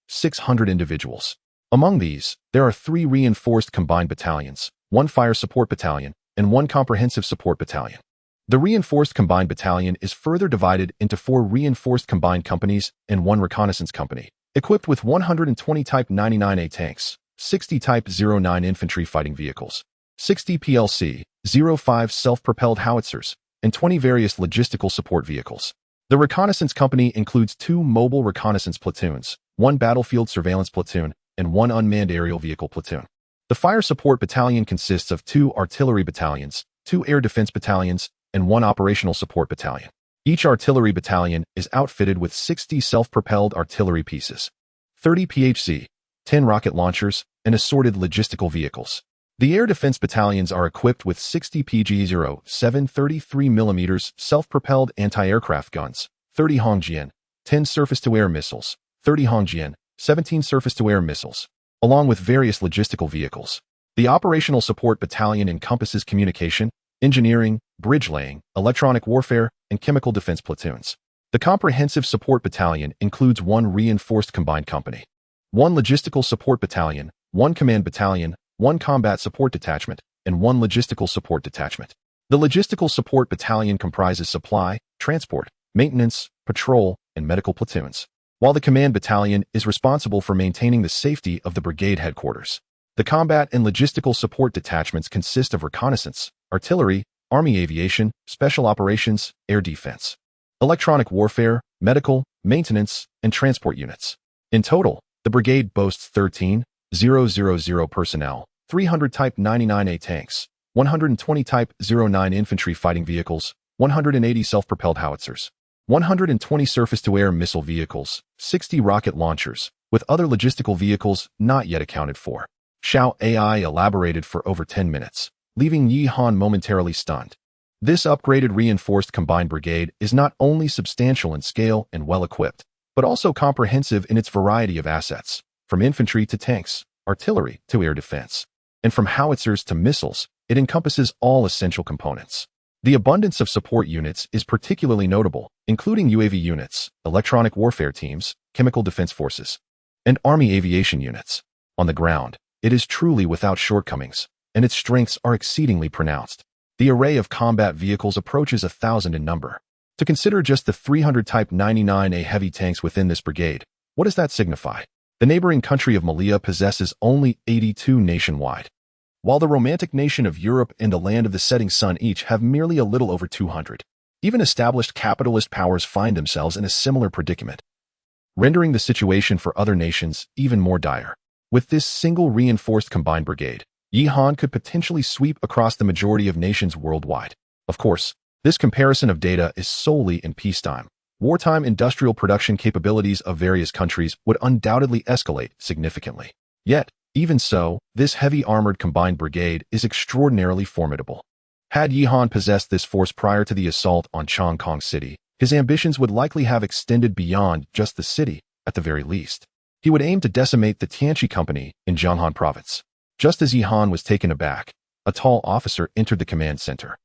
600 individuals. Among these, there are 3 reinforced combined battalions, 1 fire support battalion, and 1 comprehensive support battalion. The reinforced combined battalion is further divided into 4 reinforced combined companies and 1 reconnaissance company, equipped with 120 Type 99A tanks, 60 Type 09 infantry fighting vehicles, 60 PLC-05 self-propelled howitzers, and 20 various logistical support vehicles. The reconnaissance company includes 2 mobile reconnaissance platoons, 1 battlefield surveillance platoon, and 1 unmanned aerial vehicle platoon. The fire support battalion consists of 2 artillery battalions, 2 air defense battalions, and 1 operational support battalion. Each artillery battalion is outfitted with 60 self-propelled artillery pieces, 30 PHC, 10 rocket launchers, and assorted logistical vehicles. The air defense battalions are equipped with 60 PG-07 33mm self-propelled anti-aircraft guns, 30 Hongjian, 10 surface-to-air missiles, 30 Hongjian, 17 surface-to-air missiles, along with various logistical vehicles. The operational support battalion encompasses communication, engineering, bridge laying, electronic warfare, and chemical defense platoons. The comprehensive support battalion includes 1 reinforced combined company, 1 logistical support battalion, 1 command battalion, 1 combat support detachment, and 1 logistical support detachment. The logistical support battalion comprises supply, transport, maintenance, patrol, and medical platoons, while the command battalion is responsible for maintaining the safety of the brigade headquarters. The combat and logistical support detachments consist of reconnaissance, artillery, army aviation, special operations, air defense, electronic warfare, medical, maintenance, and transport units. In total, the brigade boasts 13,000 personnel, 300 Type 99A tanks, 120 Type 09 infantry fighting vehicles, 180 self-propelled howitzers, 120 surface-to-air missile vehicles, 60 rocket launchers, with other logistical vehicles not yet accounted for. Xiao AI elaborated for over 10 minutes, leaving Yihan momentarily stunned. This upgraded reinforced combined brigade is not only substantial in scale and well-equipped, but also comprehensive in its variety of assets, from infantry to tanks, artillery to air defense, and from howitzers to missiles. It encompasses all essential components. The abundance of support units is particularly notable, including UAV units, electronic warfare teams, chemical defense forces, and army aviation units. On the ground, it is truly without shortcomings, and its strengths are exceedingly pronounced. The array of combat vehicles approaches 1,000 in number. To consider just the 300 Type 99A heavy tanks within this brigade, what does that signify? The neighboring country of Malaya possesses only 82 nationwide, while the romantic nation of Europe and the land of the setting sun each have merely a little over 200. Even established capitalist powers find themselves in a similar predicament, rendering the situation for other nations even more dire. With this single reinforced combined brigade, Yihan could potentially sweep across the majority of nations worldwide. Of course, this comparison of data is solely in peacetime. wartime industrial production capabilities of various countries would undoubtedly escalate significantly. Yet, even so, this heavy armored combined brigade is extraordinarily formidable. Had Yihan possessed this force prior to the assault on Chongqing City, his ambitions would likely have extended beyond just the city, at the very least. He would aim to decimate the Tianqi Company in Jianghan Province. Just as Yihan was taken aback, a tall officer entered the command center.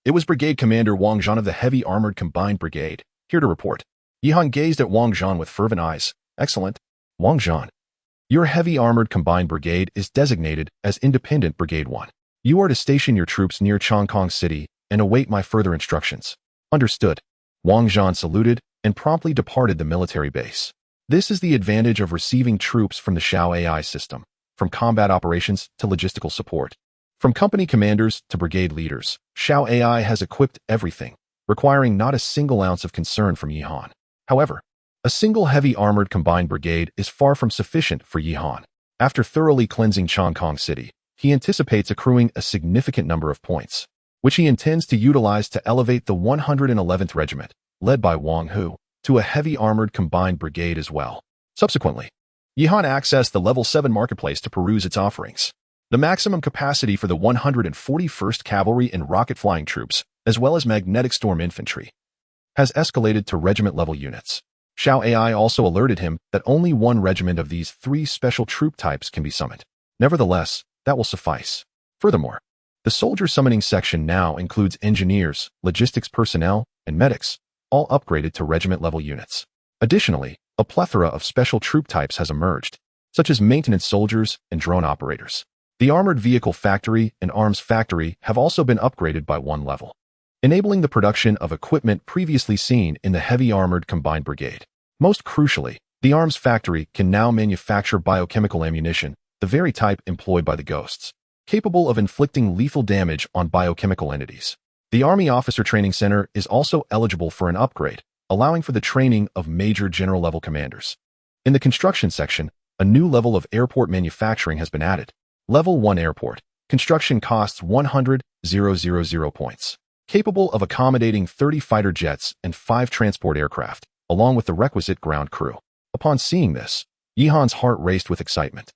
It was Brigade Commander Wang Zhan of the Heavy Armored Combined Brigade, here to report. Yihan gazed at Wang Zhan with fervent eyes. Excellent. Wang Zhan. Your Heavy Armored Combined Brigade is designated as Independent Brigade 1. You are to station your troops near Chongqing City and await my further instructions. Understood. Wang Zhan saluted and promptly departed the military base. This is the advantage of receiving troops from the Xiao AI system, from combat operations to logistical support. From company commanders to brigade leaders, Xiao AI has equipped everything, requiring not a single ounce of concern from Yihan. However, a single heavy armored combined brigade is far from sufficient for Yihan. After thoroughly cleansing Chongqing City, he anticipates accruing a significant number of points, which he intends to utilize to elevate the 111th Regiment, led by Wang Hu, to a heavy armored combined brigade as well. Subsequently, Yihan accessed the Level 7 marketplace to peruse its offerings. The maximum capacity for the 141st Cavalry and rocket flying troops, as well as magnetic storm infantry, has escalated to regiment-level units. Xiao AI also alerted him that only one regiment of these 3 special troop types can be summoned. Nevertheless, that will suffice. Furthermore, the soldier summoning section now includes engineers, logistics personnel, and medics, all upgraded to regiment-level units. Additionally, a plethora of special troop types has emerged, such as maintenance soldiers and drone operators. The Armored Vehicle Factory and Arms Factory have also been upgraded by 1 level, enabling the production of equipment previously seen in the Heavy Armored Combined Brigade. Most crucially, the Arms Factory can now manufacture biochemical ammunition, the very type employed by the Ghosts, capable of inflicting lethal damage on biochemical entities. The Army Officer Training Center is also eligible for an upgrade, allowing for the training of major general-level commanders. In the construction section, a new level of airport manufacturing has been added. Level 1 Airport. Construction costs 100,000 points. Capable of accommodating 30 fighter jets and 5 transport aircraft, along with the requisite ground crew. Upon seeing this, Yihan's heart raced with excitement.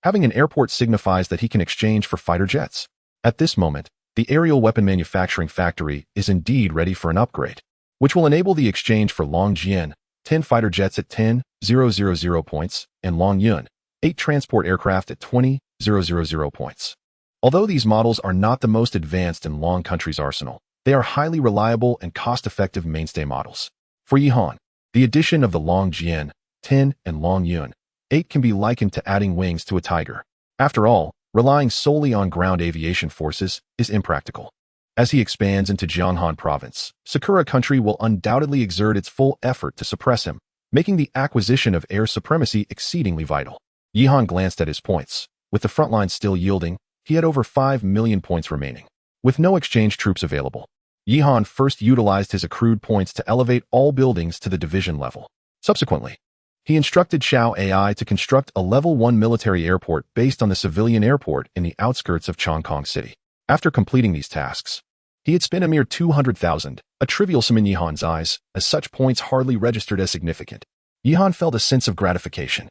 Having an airport signifies that he can exchange for fighter jets. At this moment, the aerial weapon manufacturing factory is indeed ready for an upgrade, which will enable the exchange for Long Jian, 10 fighter jets at 10,000 points, and Long Yun, 8 transport aircraft at 20,000 points. Although these models are not the most advanced in Long Country's arsenal, they are highly reliable and cost-effective mainstay models. For Yihan, the addition of the Long Jian, 10, and Long Yun, 8 can be likened to adding wings to a tiger. After all, relying solely on ground aviation forces is impractical. As he expands into Jianghan Province, Sakura Country will undoubtedly exert its full effort to suppress him, making the acquisition of air supremacy exceedingly vital. Yihan glanced at his points. With the front line still yielding, he had over 5 million points remaining. With no exchange troops available, Yihan first utilized his accrued points to elevate all buildings to the division level. Subsequently, he instructed Xiao AI to construct a Level 1 military airport based on the civilian airport in the outskirts of Chongqing City. After completing these tasks, he had spent a mere 200,000, a trivial sum in Yihan's eyes, as such points hardly registered as significant. Yihan felt a sense of gratification.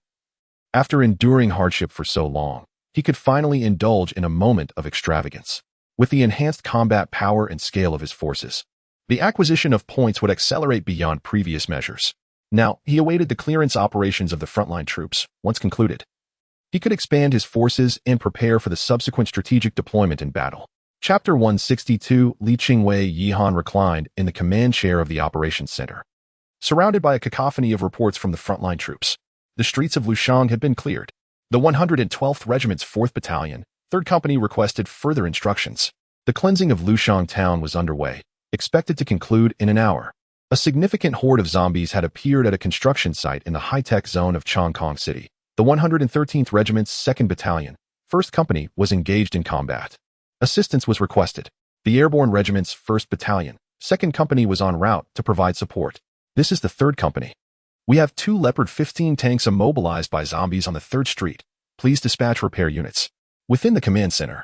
After enduring hardship for so long, he could finally indulge in a moment of extravagance. With the enhanced combat power and scale of his forces, the acquisition of points would accelerate beyond previous measures. Now, he awaited the clearance operations of the frontline troops. Once concluded, he could expand his forces and prepare for the subsequent strategic deployment in battle. Chapter 162, Li Qingwei. Yihan reclined in the command chair of the operations center, surrounded by a cacophony of reports from the frontline troops. The streets of Lushang had been cleared. The 112th Regiment's 4th Battalion, 3rd Company requested further instructions. The cleansing of Lushang town was underway, expected to conclude in an hour. A significant horde of zombies had appeared at a construction site in the high-tech zone of Chongqing City. The 113th Regiment's 2nd Battalion, 1st Company, was engaged in combat. Assistance was requested. The Airborne Regiment's 1st Battalion, 2nd Company, was en route to provide support. This is the 3rd Company. We have 2 Leopard 15 tanks immobilized by zombies on the 3rd Street. Please dispatch repair units. Within the command center,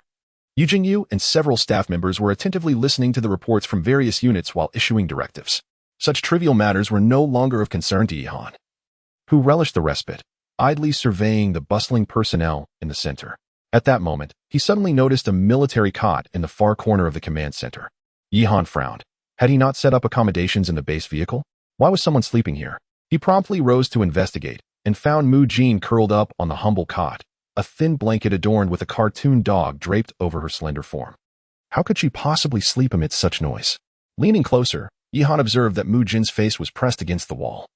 Yu Jingyu and several staff members were attentively listening to the reports from various units while issuing directives. Such trivial matters were no longer of concern to Yihan, who relished the respite, idly surveying the bustling personnel in the center. At that moment, he suddenly noticed a military cot in the far corner of the command center. Yihan frowned. Had he not set up accommodations in the base vehicle? Why was someone sleeping here? He promptly rose to investigate and found Mu Jin curled up on the humble cot, a thin blanket adorned with a cartoon dog draped over her slender form. How could she possibly sleep amid such noise? Leaning closer, Yihan observed that Mu Jin's face was pressed against the wall,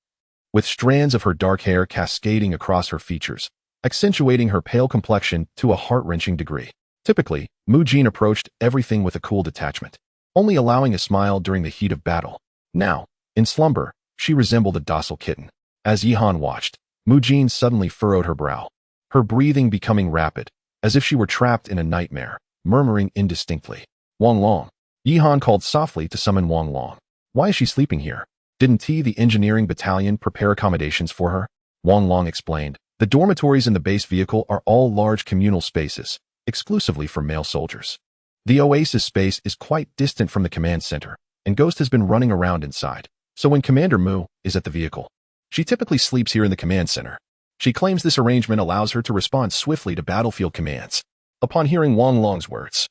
with strands of her dark hair cascading across her features, accentuating her pale complexion to a heart-wrenching degree. Typically, Mu Jin approached everything with a cool detachment, only allowing a smile during the heat of battle. Now, in slumber, she resembled a docile kitten. As Yihan watched, Mu Jin suddenly furrowed her brow, her breathing becoming rapid, as if she were trapped in a nightmare, murmuring indistinctly. Wang Long. Yihan called softly to summon Wang Long. Why is she sleeping here? Didn't the engineering battalion prepare accommodations for her? Wang Long explained. The dormitories in the base vehicle are all large communal spaces, exclusively for male soldiers. The Oasis space is quite distant from the command center, and Ghost has been running around inside. So when Commander Mu is at the vehicle, she typically sleeps here in the command center. She claims this arrangement allows her to respond swiftly to battlefield commands. Upon hearing Wang Long's words,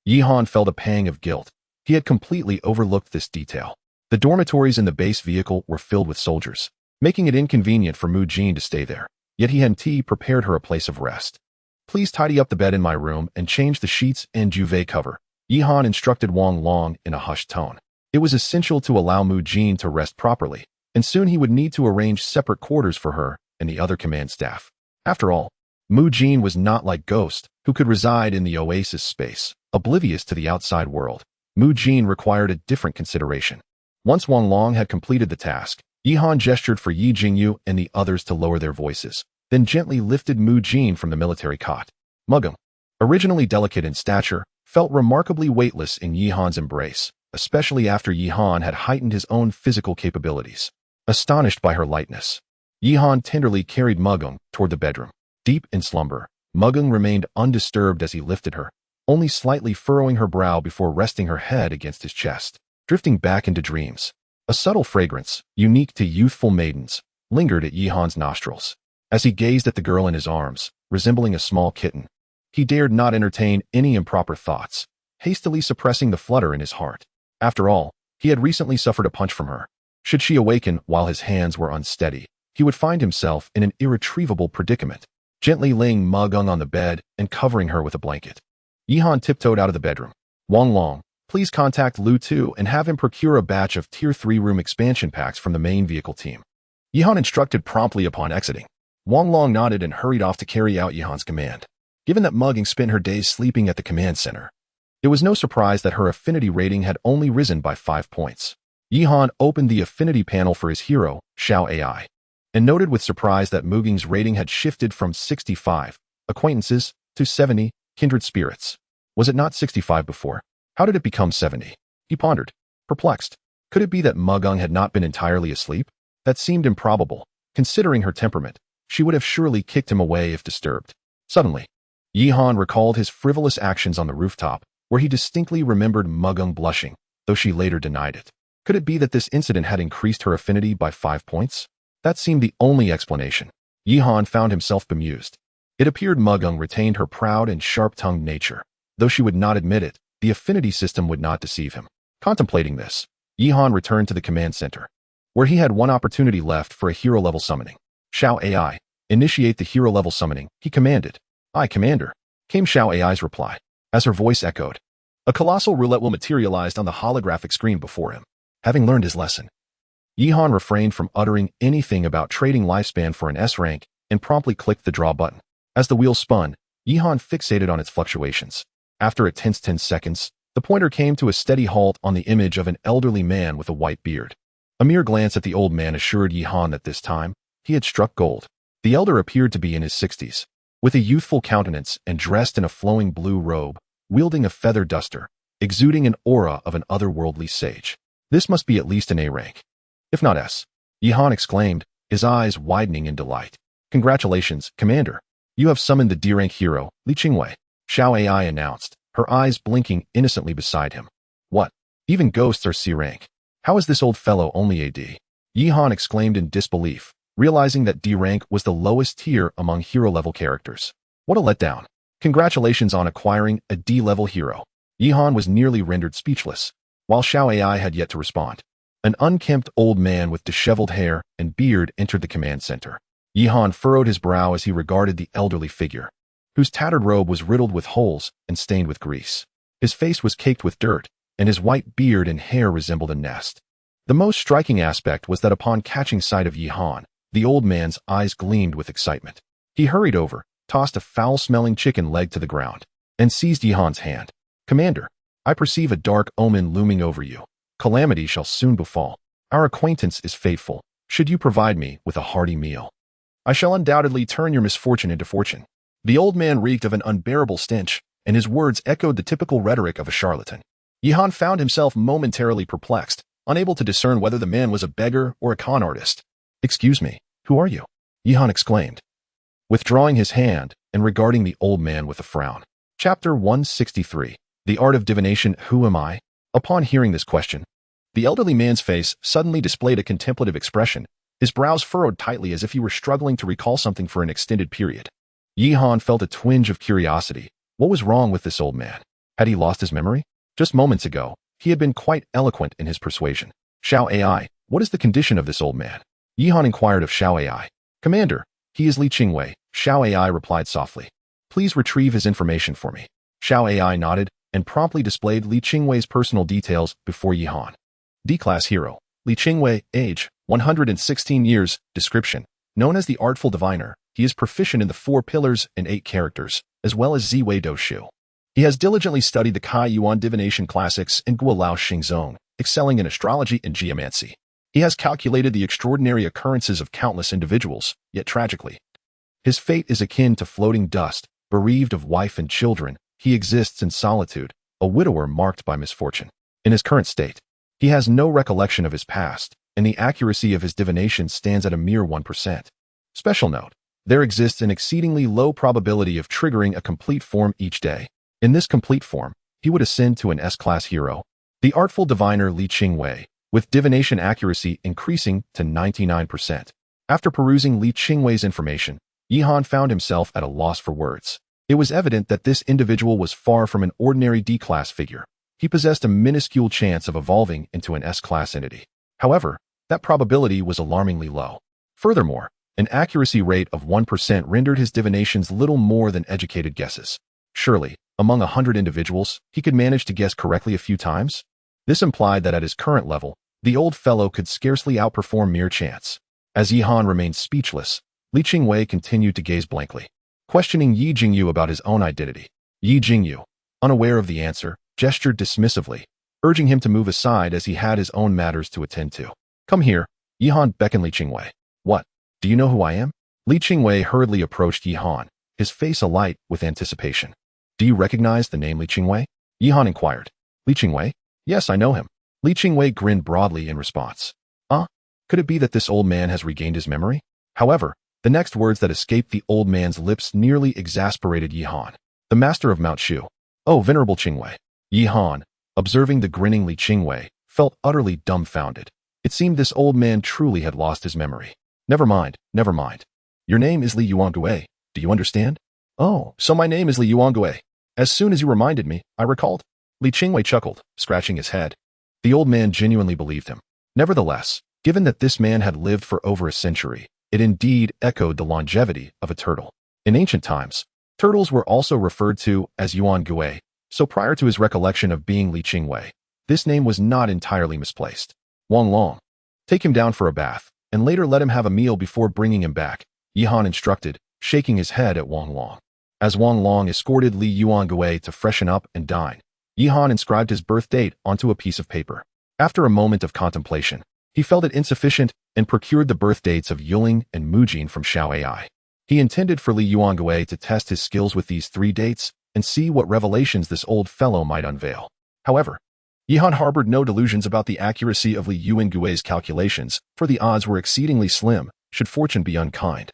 Yihan felt a pang of guilt. He had completely overlooked this detail. The dormitories in the base vehicle were filled with soldiers, making it inconvenient for Mu Jin to stay there. Yet he had prepared her a place of rest. Please tidy up the bed in my room and change the sheets and duvet cover, Yihan instructed Wang Long in a hushed tone. It was essential to allow Mu Jin to rest properly, and soon he would need to arrange separate quarters for her and the other command staff. After all, Mu Jin was not like Ghost, who could reside in the Oasis space, oblivious to the outside world. Mu Jin required a different consideration. Once Wang Long had completed the task, Yihan gestured for Yi Jingyu and the others to lower their voices, then gently lifted Mu Jin from the military cot. Mugam, originally delicate in stature, felt remarkably weightless in Yihan's embrace, especially after Yihan had heightened his own physical capabilities. Astonished by her lightness, Yihan tenderly carried Mugam toward the bedroom. Deep in slumber, Mugam remained undisturbed as he lifted her, only slightly furrowing her brow before resting her head against his chest. Drifting back into dreams, a subtle fragrance, unique to youthful maidens, lingered at Yihan's nostrils. As he gazed at the girl in his arms, resembling a small kitten, he dared not entertain any improper thoughts, hastily suppressing the flutter in his heart. After all, he had recently suffered a punch from her. Should she awaken while his hands were unsteady, he would find himself in an irretrievable predicament. Gently laying Mugam on the bed and covering her with a blanket, Yihan tiptoed out of the bedroom. Wang Long, please contact Lu Tu and have him procure a batch of Tier 3 room expansion packs from the main vehicle team. Yihan instructed promptly upon exiting. Wang Long nodded and hurried off to carry out Yihan's command. Given that Mugam spent her days sleeping at the command center, it was no surprise that her affinity rating had only risen by 5 points. Yihan opened the affinity panel for his hero, Xiao AI, and noted with surprise that Mugam's rating had shifted from 65, acquaintances, to 70, kindred spirits. Was it not 65 before? How did it become 70? He pondered, perplexed. Could it be that Mugam had not been entirely asleep? That seemed improbable. Considering her temperament, she would have surely kicked him away if disturbed. Suddenly, Yihan recalled his frivolous actions on the rooftop, where he distinctly remembered Mugam blushing, though she later denied it. Could it be that this incident had increased her affinity by 5 points? That seemed the only explanation. Yihan found himself bemused. It appeared Mugam retained her proud and sharp-tongued nature. Though she would not admit it, the affinity system would not deceive him. Contemplating this, Yihan returned to the command center, where he had one opportunity left for a hero-level summoning. Xiao AI, initiate the hero-level summoning, he commanded. Aye, Commander, came Xiao AI's reply. As her voice echoed, a colossal roulette wheel materialized on the holographic screen before him. Having learned his lesson, Yihan refrained from uttering anything about trading lifespan for an S rank and promptly clicked the draw button. As the wheel spun, Yihan fixated on its fluctuations. After a tense 10 seconds, the pointer came to a steady halt on the image of an elderly man with a white beard. A mere glance at the old man assured Yihan that this time, he had struck gold. The elder appeared to be in his 60s, with a youthful countenance and dressed in a flowing blue robe, wielding a feather duster, exuding an aura of an otherworldly sage. This must be at least an A rank, if not S. Yihan exclaimed, his eyes widening in delight. Congratulations, Commander. You have summoned the D rank hero, Li Qingwei, Xiao AI announced, her eyes blinking innocently beside him. What? Even ghosts are C rank. How is this old fellow only a D? Yihan exclaimed in disbelief, realizing that D rank was the lowest tier among hero-level characters. What a letdown. Congratulations on acquiring a D-level hero. Yihan was nearly rendered speechless, while Xiao AI had yet to respond. An unkempt old man with disheveled hair and beard entered the command center. Yihan furrowed his brow as he regarded the elderly figure, whose tattered robe was riddled with holes and stained with grease. His face was caked with dirt, and his white beard and hair resembled a nest. The most striking aspect was that upon catching sight of Yihan, the old man's eyes gleamed with excitement. He hurried over, tossed a foul-smelling chicken leg to the ground, and seized Yihan's hand. "Commander, I perceive a dark omen looming over you. Calamity shall soon befall. Our acquaintance is fateful. Should you provide me with a hearty meal, I shall undoubtedly turn your misfortune into fortune." The old man reeked of an unbearable stench, and his words echoed the typical rhetoric of a charlatan. Yihan found himself momentarily perplexed, unable to discern whether the man was a beggar or a con artist. "Excuse me, who are you?" Yihan exclaimed, withdrawing his hand and regarding the old man with a frown. Chapter 163. The Art of Divination. Who am I? Upon hearing this question, the elderly man's face suddenly displayed a contemplative expression, his brows furrowed tightly as if he were struggling to recall something for an extended period. Yihan felt a twinge of curiosity. What was wrong with this old man? Had he lost his memory? Just moments ago, he had been quite eloquent in his persuasion. "Xiao AI, what is the condition of this old man?" Yihan inquired of Xiao AI. "Commander, he is Li Qingwei," Xiao AI replied softly. "Please retrieve his information for me." Xiao AI nodded and promptly displayed Li Qingwei's personal details before Yihan. D-class hero. Li Qingwei, age, 116 years, description. Known as the Artful Diviner, he is proficient in the 4 pillars and 8 characters, as well as Ziwei Do Shu. He has diligently studied the Kai Yuan divination classics and Guolao Xingzong, excelling in astrology and geomancy. He has calculated the extraordinary occurrences of countless individuals, yet tragically, his fate is akin to floating dust. Bereaved of wife and children, he exists in solitude, a widower marked by misfortune. In his current state, he has no recollection of his past, and the accuracy of his divination stands at a mere 1%. Special note: there exists an exceedingly low probability of triggering a complete form each day. In this complete form, he would ascend to an S-class hero, the Artful Diviner Li Qingwei, with divination accuracy increasing to 99%. After perusing Li Qingwei's information, Yihan found himself at a loss for words. It was evident that this individual was far from an ordinary D-class figure. He possessed a minuscule chance of evolving into an S-class entity. However, that probability was alarmingly low. Furthermore, an accuracy rate of 1% rendered his divinations little more than educated guesses. Surely, among 100 individuals, he could manage to guess correctly a few times? This implied that at his current level, the old fellow could scarcely outperform mere chance. As Yihan remained speechless, Li Qingwei continued to gaze blankly, questioning Yi Jingyu about his own identity. Yi Jingyu, unaware of the answer, gestured dismissively, urging him to move aside as he had his own matters to attend to. "Come here," Yihan beckoned Li Qingwei. "What? Do you know who I am?" Li Qingwei hurriedly approached Yihan, his face alight with anticipation. "Do you recognize the name Li Qingwei?" Yihan inquired. "Li Qingwei? Yes, I know him." Li Qingwei grinned broadly in response. Could it be that this old man has regained his memory? However, the next words that escaped the old man's lips nearly exasperated Yihan. "The master of Mount Shu. Oh, venerable Qingwei." Yihan, observing the grinning Li Qingwei, felt utterly dumbfounded. It seemed this old man truly had lost his memory. Never mind. Your name is Li Yuangui, do you understand?" "Oh, so my name is Li Yuangui. As soon as you reminded me, I recalled." Li Qingwei chuckled, scratching his head. The old man genuinely believed him. Nevertheless, given that this man had lived for over a century, it indeed echoed the longevity of a turtle. In ancient times, turtles were also referred to as Yuan Gui, so prior to his recollection of being Li Qingwei, this name was not entirely misplaced. "Wang Long, take him down for a bath, and later let him have a meal before bringing him back," Yihan instructed, shaking his head at Wang Long. As Wang Long escorted Li Yuangui to freshen up and dine, Yihan inscribed his birth date onto a piece of paper. After a moment of contemplation, he felt it insufficient and procured the birth dates of Yuling and Mujin from Xiao AI. He intended for Li Yuangui to test his skills with these 3 dates and see what revelations this old fellow might unveil. However, Yihan harbored no delusions about the accuracy of Li Yuangui's calculations, for the odds were exceedingly slim, should fortune be unkind.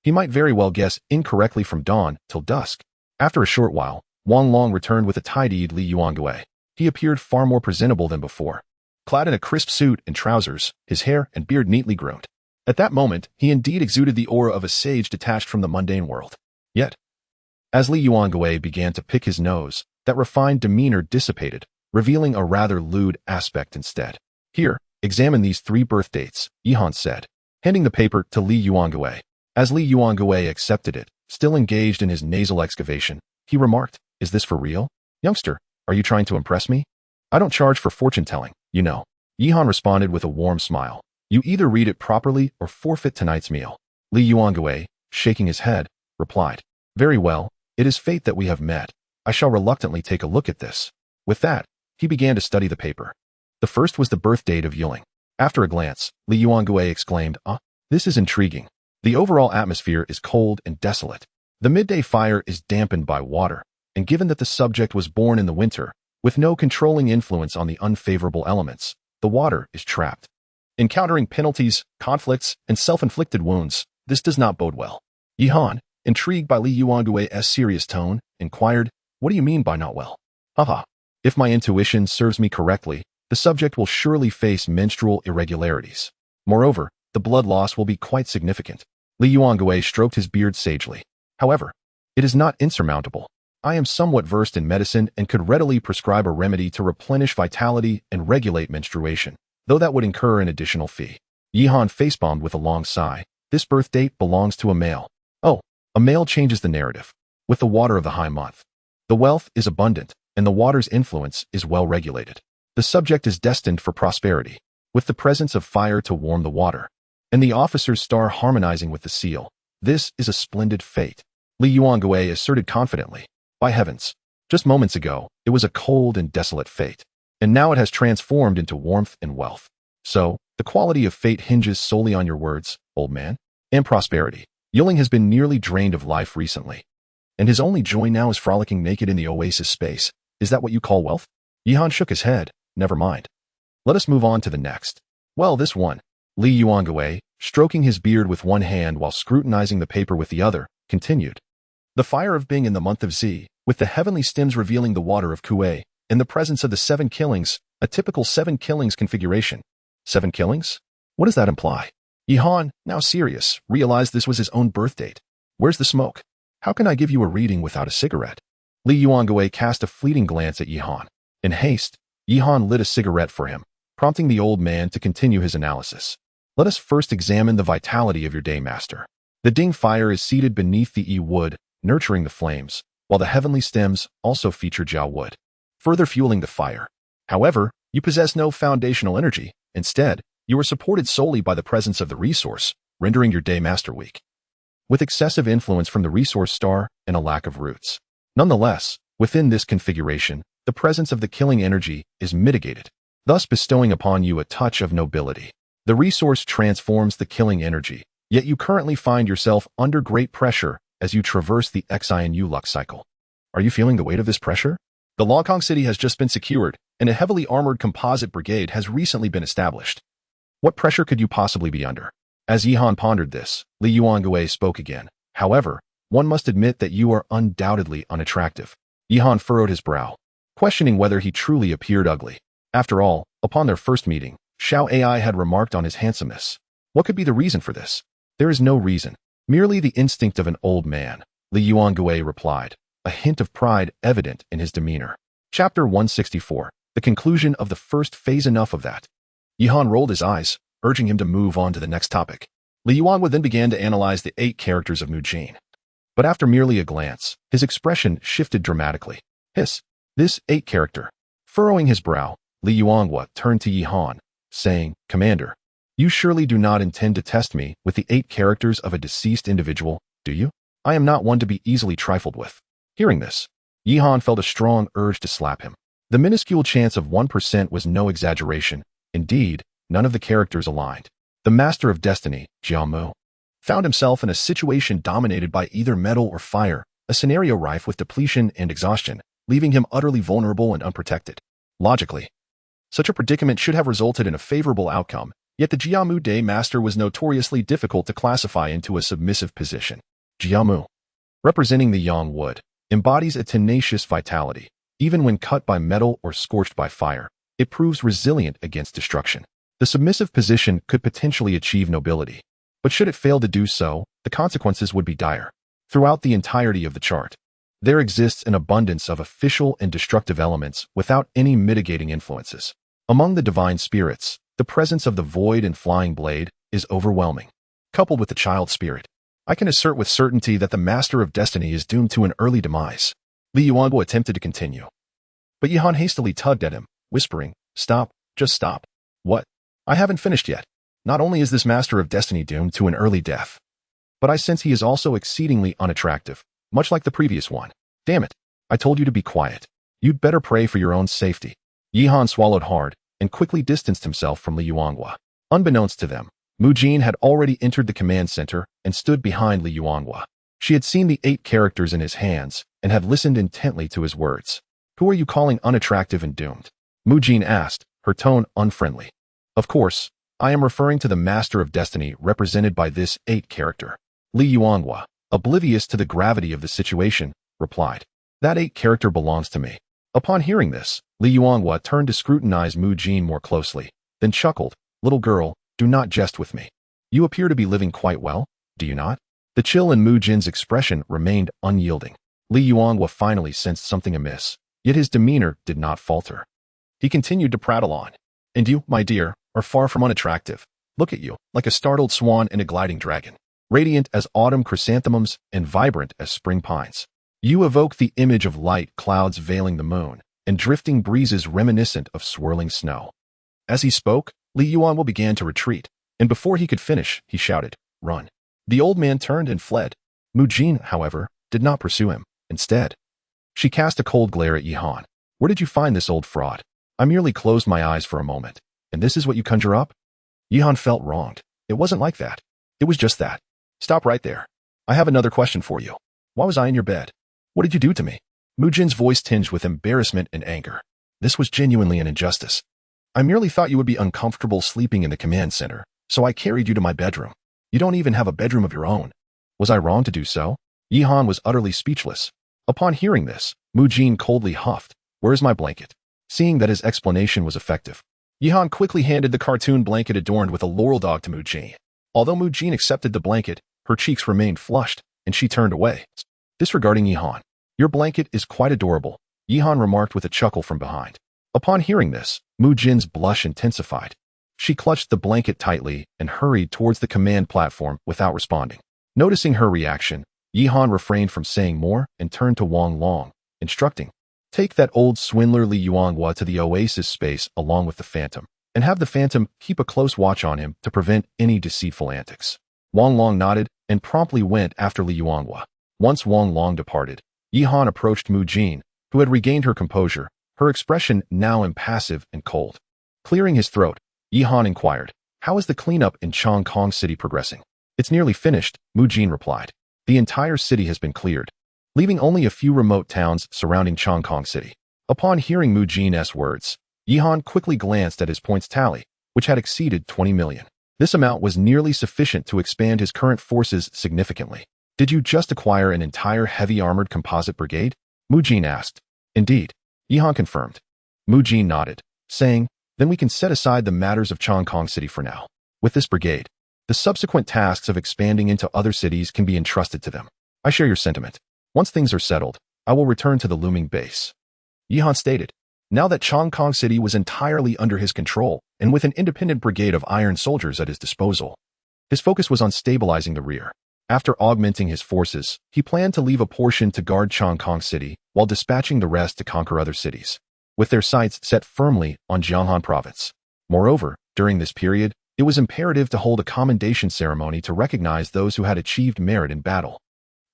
He might very well guess incorrectly from dawn till dusk. After a short while, Wang Long returned with a tidied Li Yuangui. He appeared far more presentable than before. clad in a crisp suit and trousers, his hair and beard neatly groomed. At that moment, he indeed exuded the aura of a sage detached from the mundane world. Yet, as Li Yuangue began to pick his nose, that refined demeanor dissipated, revealing a rather lewd aspect instead. Here, examine these 3 birth dates, Yihan said, handing the paper to Li Yuangue. As Li Yuangue accepted it, still engaged in his nasal excavation, he remarked, "Is this for real? Youngster, are you trying to impress me? I don't charge for fortune-telling, you know." Yihan responded with a warm smile. "You either read it properly or forfeit tonight's meal." Li Yuangue, shaking his head, replied, "Very well, it is fate that we have met. I shall reluctantly take a look at this." With that, he began to study the paper. The first was the birth date of Yuling. After a glance, Li Yuangue exclaimed, "This is intriguing. The overall atmosphere is cold and desolate. The midday fire is dampened by water, and given that the subject was born in the winter, with no controlling influence on the unfavorable elements, the water is trapped. Encountering penalties, conflicts, and self-inflicted wounds, this does not bode well." Yihan, intrigued by Li Yuangue's serious tone, inquired, "What do you mean by not well?" "Haha. If my intuition serves me correctly, the subject will surely face menstrual irregularities. Moreover, the blood loss will be quite significant." Li Yuangue stroked his beard sagely. "However, it is not insurmountable. I am somewhat versed in medicine and could readily prescribe a remedy to replenish vitality and regulate menstruation, though that would incur an additional fee." Yihan facepalmed with a long sigh. "This birth date belongs to a male." "Oh, a male changes the narrative. With the water of the high month, the wealth is abundant, and the water's influence is well regulated. The subject is destined for prosperity, with the presence of fire to warm the water, and the officer's star harmonizing with the seal. This is a splendid fate," Li Yuangue asserted confidently. "By heavens, just moments ago, it was a cold and desolate fate, and now it has transformed into warmth and wealth. So, the quality of fate hinges solely on your words, old man, and prosperity. Yuling has been nearly drained of life recently, and his only joy now is frolicking naked in the oasis space. Is that what you call wealth?" Yihan shook his head. "Never mind. Let us move on to the next." "Well, this one," Li Yuangue, stroking his beard with one hand while scrutinizing the paper with the other, continued. "The fire of Bing in the month of Z, with the heavenly stems revealing the water of Kuei, in the presence of the 7 killings, a typical 7 killings configuration." 7 killings? What does that imply? Yihan, now serious, realized this was his own birth date. "Where's the smoke? How can I give you a reading without a cigarette?" Li Yuangue cast a fleeting glance at Yihan. In haste, Yihan lit a cigarette for him, prompting the old man to continue his analysis. "Let us first examine the vitality of your day master. The Ding fire is seated beneath the Yi wood, nurturing the flames, while the heavenly stems also feature Jiao wood, further fueling the fire. However, you possess no foundational energy. Instead, you are supported solely by the presence of the resource, rendering your day master weak, with excessive influence from the resource star and a lack of roots. Nonetheless, within this configuration, the presence of the killing energy is mitigated, thus bestowing upon you a touch of nobility. The resource transforms the killing energy, yet you currently find yourself under great pressure as you traverse the XINU Lux cycle. Are you feeling the weight of this pressure? The Longkong city has just been secured, and a heavily armored composite brigade has recently been established. What pressure could you possibly be under?" As Yihan pondered this, Li Yuangue spoke again. "However, one must admit that you are undoubtedly unattractive." Yihan furrowed his brow, questioning whether he truly appeared ugly. After all, upon their first meeting, Xiao Ai had remarked on his handsomeness. What could be the reason for this? "There is no reason, merely the instinct of an old man," Li Yuangue replied, a hint of pride evident in his demeanor. Chapter 164. The conclusion of the first phase. Enough of that. Yihan rolled his eyes, urging him to move on to the next topic. Li Yuangue then began to analyze the 8 characters of Mu Jing. But after merely a glance, his expression shifted dramatically. This 8 character. Furrowing his brow, Li Yuangue turned to Yihan, saying, "Commander, you surely do not intend to test me with the 8 characters of a deceased individual, do you? I am not one to be easily trifled with." Hearing this, Yihan felt a strong urge to slap him. The minuscule chance of 1% was no exaggeration. Indeed, none of the characters aligned. The Master of Destiny, Jiamu, found himself in a situation dominated by either metal or fire, a scenario rife with depletion and exhaustion, leaving him utterly vulnerable and unprotected. Logically, such a predicament should have resulted in a favorable outcome, yet the Jiamu Day Master was notoriously difficult to classify into a submissive position. Jiamu, representing the Yang wood, embodies a tenacious vitality, even when cut by metal or scorched by fire. it proves resilient against destruction. The submissive position could potentially achieve nobility, but should it fail to do so, the consequences would be dire. Throughout the entirety of the chart, there exists an abundance of official and destructive elements without any mitigating influences. Among the divine spirits, the presence of the void and flying blade is overwhelming. Coupled with the child spirit, I can assert with certainty that the master of destiny is doomed to an early demise. Li Yuanguo attempted to continue, but Yihan hastily tugged at him, whispering, "Stop, just stop." "What? I haven't finished yet. Not only is this master of destiny doomed to an early death, but I sense he is also exceedingly unattractive, much like the previous one. Damn it, I told you to be quiet. You'd better pray for your own safety." Yihan swallowed hard and quickly distanced himself from Li Yuanguo. Unbeknownst to them, Mu Jin had already entered the command center and stood behind Li Yuanguo. She had seen the 8 characters in his hands and had listened intently to his words. "Who are you calling unattractive and doomed?" Mu Jin asked, her tone unfriendly. "Of course, I am referring to the master of destiny represented by this 8 character. Li Yuanguo, oblivious to the gravity of the situation, replied, "That 8 character belongs to me." Upon hearing this, Li Yuanguo turned to scrutinize Mu Jin more closely, then chuckled, "Little girl, do not jest with me. You appear to be living quite well, do you not?" The chill in Mu Jin's expression remained unyielding. Li Yuanguo finally sensed something amiss, yet his demeanor did not falter. He continued to prattle on. "And you, my dear, are far from unattractive. Look at you, like a startled swan and a gliding dragon, radiant as autumn chrysanthemums and vibrant as spring pines. You evoke the image of light clouds veiling the moon and drifting breezes reminiscent of swirling snow." As he spoke, Li Yuanguo began to retreat, and before he could finish, he shouted, "Run." The old man turned and fled. Mu Jin, however, did not pursue him. Instead, she cast a cold glare at Yihan. "Where did you find this old fraud? I merely closed my eyes for a moment, and this is what you conjure up?" Yihan felt wronged. It wasn't like that. It was just that. "Stop right there. I have another question for you. Why was I in your bed? What did you do to me?" Mu Jin's voice tinged with embarrassment and anger. This was genuinely an injustice. "I merely thought you would be uncomfortable sleeping in the command center, so I carried you to my bedroom. You don't even have a bedroom of your own. Was I wrong to do so?" Yihan was utterly speechless. Upon hearing this, Mu Jin coldly huffed, "Where is my blanket?" Seeing that his explanation was effective, Yihan quickly handed the cartoon blanket adorned with a laurel dog to Mu Jin. Although Mu Jin accepted the blanket, her cheeks remained flushed, and she turned away. Disregarding Yihan, "Your blanket is quite adorable," Yihan remarked with a chuckle from behind. Upon hearing this, Mu Jin's blush intensified. She clutched the blanket tightly and hurried towards the command platform without responding. Noticing her reaction, Yihan refrained from saying more and turned to Wang Long, instructing, "Take that old swindler Li Yuanguo to the oasis space along with the Phantom, and have the Phantom keep a close watch on him to prevent any deceitful antics." Wang Long nodded and promptly went after Li Yuanguo. Once Wang Long departed, Yihan approached Mu Jin, who had regained her composure, her expression now impassive and cold. Clearing his throat, Yihan inquired, "How is the cleanup in Chong Kong City progressing?" "It's nearly finished," Mu Jin replied. "The entire city has been cleared, leaving only a few remote towns surrounding Chong Kong City." Upon hearing Mu Jin's words, Yihan quickly glanced at his points tally, which had exceeded 20 million. This amount was nearly sufficient to expand his current forces significantly. "Did you just acquire an entire heavy armored composite brigade?" Mu Jin asked. "Indeed," Yihan confirmed. Mu Jin nodded, saying, "Then we can set aside the matters of Chong Kong City for now. With this brigade, the subsequent tasks of expanding into other cities can be entrusted to them. I share your sentiment. Once things are settled, I will return to the looming base." Yihan stated. Now that Chong Kong City was entirely under his control and with an independent brigade of iron soldiers at his disposal, his focus was on stabilizing the rear. After augmenting his forces, he planned to leave a portion to guard Chong Kong City while dispatching the rest to conquer other cities, with their sights set firmly on Jianghan province. Moreover, during this period, it was imperative to hold a commendation ceremony to recognize those who had achieved merit in battle.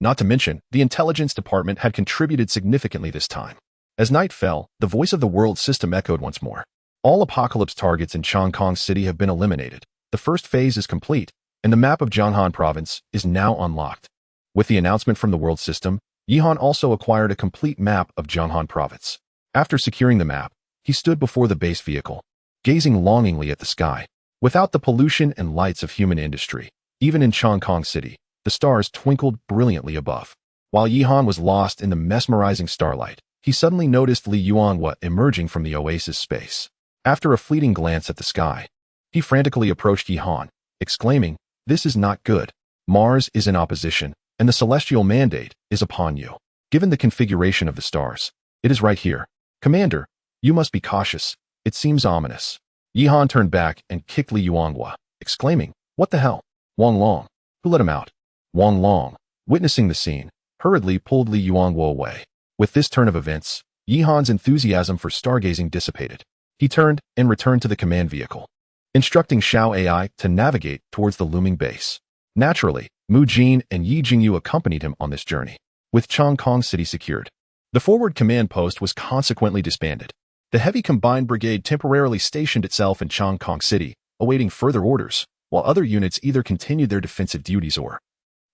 Not to mention, the intelligence department had contributed significantly this time. As night fell, the voice of the world system echoed once more. All apocalypse targets in Chong Kong City have been eliminated. The first phase is complete, and the map of Jianghan province is now unlocked. With the announcement from the world system, Yihan also acquired a complete map of Jianghan province. After securing the map, he stood before the base vehicle, gazing longingly at the sky. Without the pollution and lights of human industry, even in Chong Kong City, the stars twinkled brilliantly above. While Yihan was lost in the mesmerizing starlight, he suddenly noticed Li Yuanguo emerging from the oasis space. After a fleeting glance at the sky, he frantically approached Yihan, exclaiming, "This is not good. Mars is in opposition, and the celestial mandate is upon you. Given the configuration of the stars, it is right here. Commander, you must be cautious. It seems ominous." Yihan turned back and kicked Li Yuanghua, exclaiming, "What the hell? Wang Long, who let him out?" Wang Long, witnessing the scene, hurriedly pulled Li Yuanghua away. With this turn of events, Yihan's enthusiasm for stargazing dissipated. He turned and returned to the command vehicle, instructing Xiao AI to navigate towards the looming base. Naturally, Mu Jin and Yi Jingyu accompanied him on this journey. With Changkong City secured, the forward command post was consequently disbanded. The heavy combined brigade temporarily stationed itself in Changkong City, awaiting further orders, while other units either continued their defensive duties or,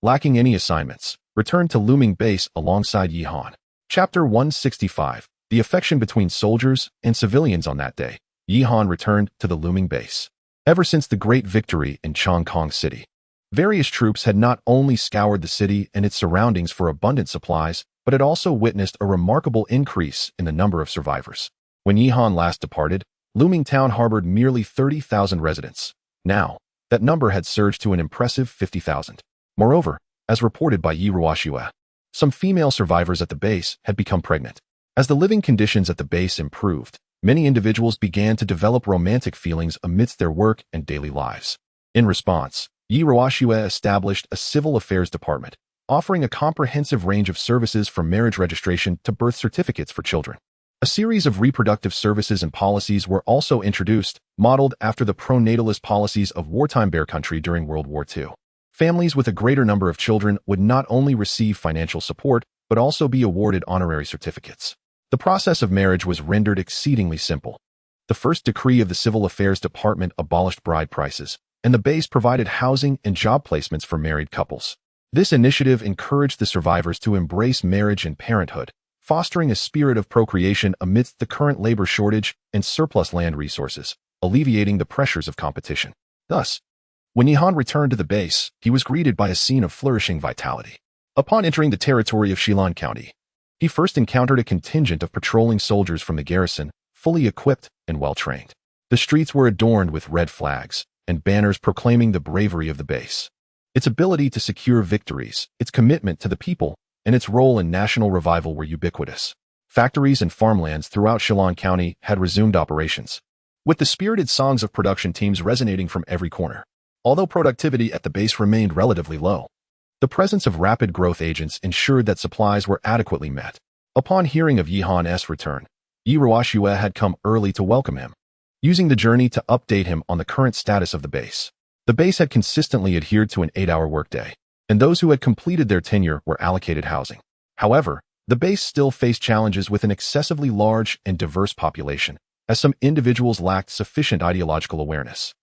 lacking any assignments, returned to looming base alongside Yihan. Chapter 165. The affection between soldiers and civilians. On that day, Yihan returned to the looming base. Ever since the great victory in Changkong City, various troops had not only scoured the city and its surroundings for abundant supplies, but had also witnessed a remarkable increase in the number of survivors. When Yihan last departed, Looming Town harbored merely 30,000 residents. Now, that number had surged to an impressive 50,000. Moreover, as reported by Yi Ruoxue, some female survivors at the base had become pregnant. As the living conditions at the base improved, many individuals began to develop romantic feelings amidst their work and daily lives. In response, Yi Ruoxue established a civil affairs department, offering a comprehensive range of services from marriage registration to birth certificates for children. A series of reproductive services and policies were also introduced, modeled after the pro-natalist policies of wartime Bear Country during World War II. Families with a greater number of children would not only receive financial support, but also be awarded honorary certificates. The process of marriage was rendered exceedingly simple. The first decree of the Civil Affairs Department abolished bride prices, and the base provided housing and job placements for married couples. This initiative encouraged the survivors to embrace marriage and parenthood, fostering a spirit of procreation amidst the current labor shortage and surplus land resources, alleviating the pressures of competition. Thus, when Yihan returned to the base, he was greeted by a scene of flourishing vitality. Upon entering the territory of Shilan County, he first encountered a contingent of patrolling soldiers from the garrison, fully equipped and well-trained. The streets were adorned with red flags and banners proclaiming the bravery of the base, its ability to secure victories, its commitment to the people, and its role in national revival were ubiquitous. Factories and farmlands throughout Shilan County had resumed operations, with the spirited songs of production teams resonating from every corner. Although productivity at the base remained relatively low, the presence of rapid growth agents ensured that supplies were adequately met. Upon hearing of Yihan's return, Yi Ruoxue had come early to welcome him, using the journey to update him on the current status of the base. The base had consistently adhered to an 8-hour workday, and those who had completed their tenure were allocated housing. However, the base still faced challenges with an excessively large and diverse population, as some individuals lacked sufficient ideological awareness.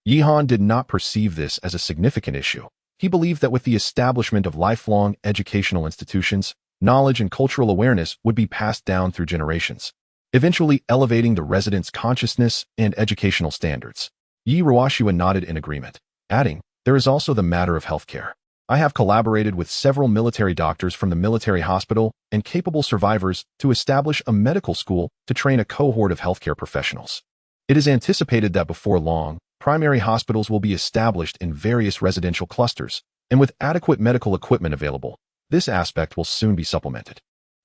Yihan did not perceive this as a significant issue. He believed that with the establishment of lifelong educational institutions, knowledge and cultural awareness would be passed down through generations, eventually elevating the residents' consciousness and educational standards. Yi Ruoxue nodded in agreement, adding, "There is also the matter of healthcare. I have collaborated with several military doctors from the military hospital and capable survivors to establish a medical school to train a cohort of healthcare professionals. It is anticipated that before long, primary hospitals will be established in various residential clusters, and with adequate medical equipment available, this aspect will soon be supplemented."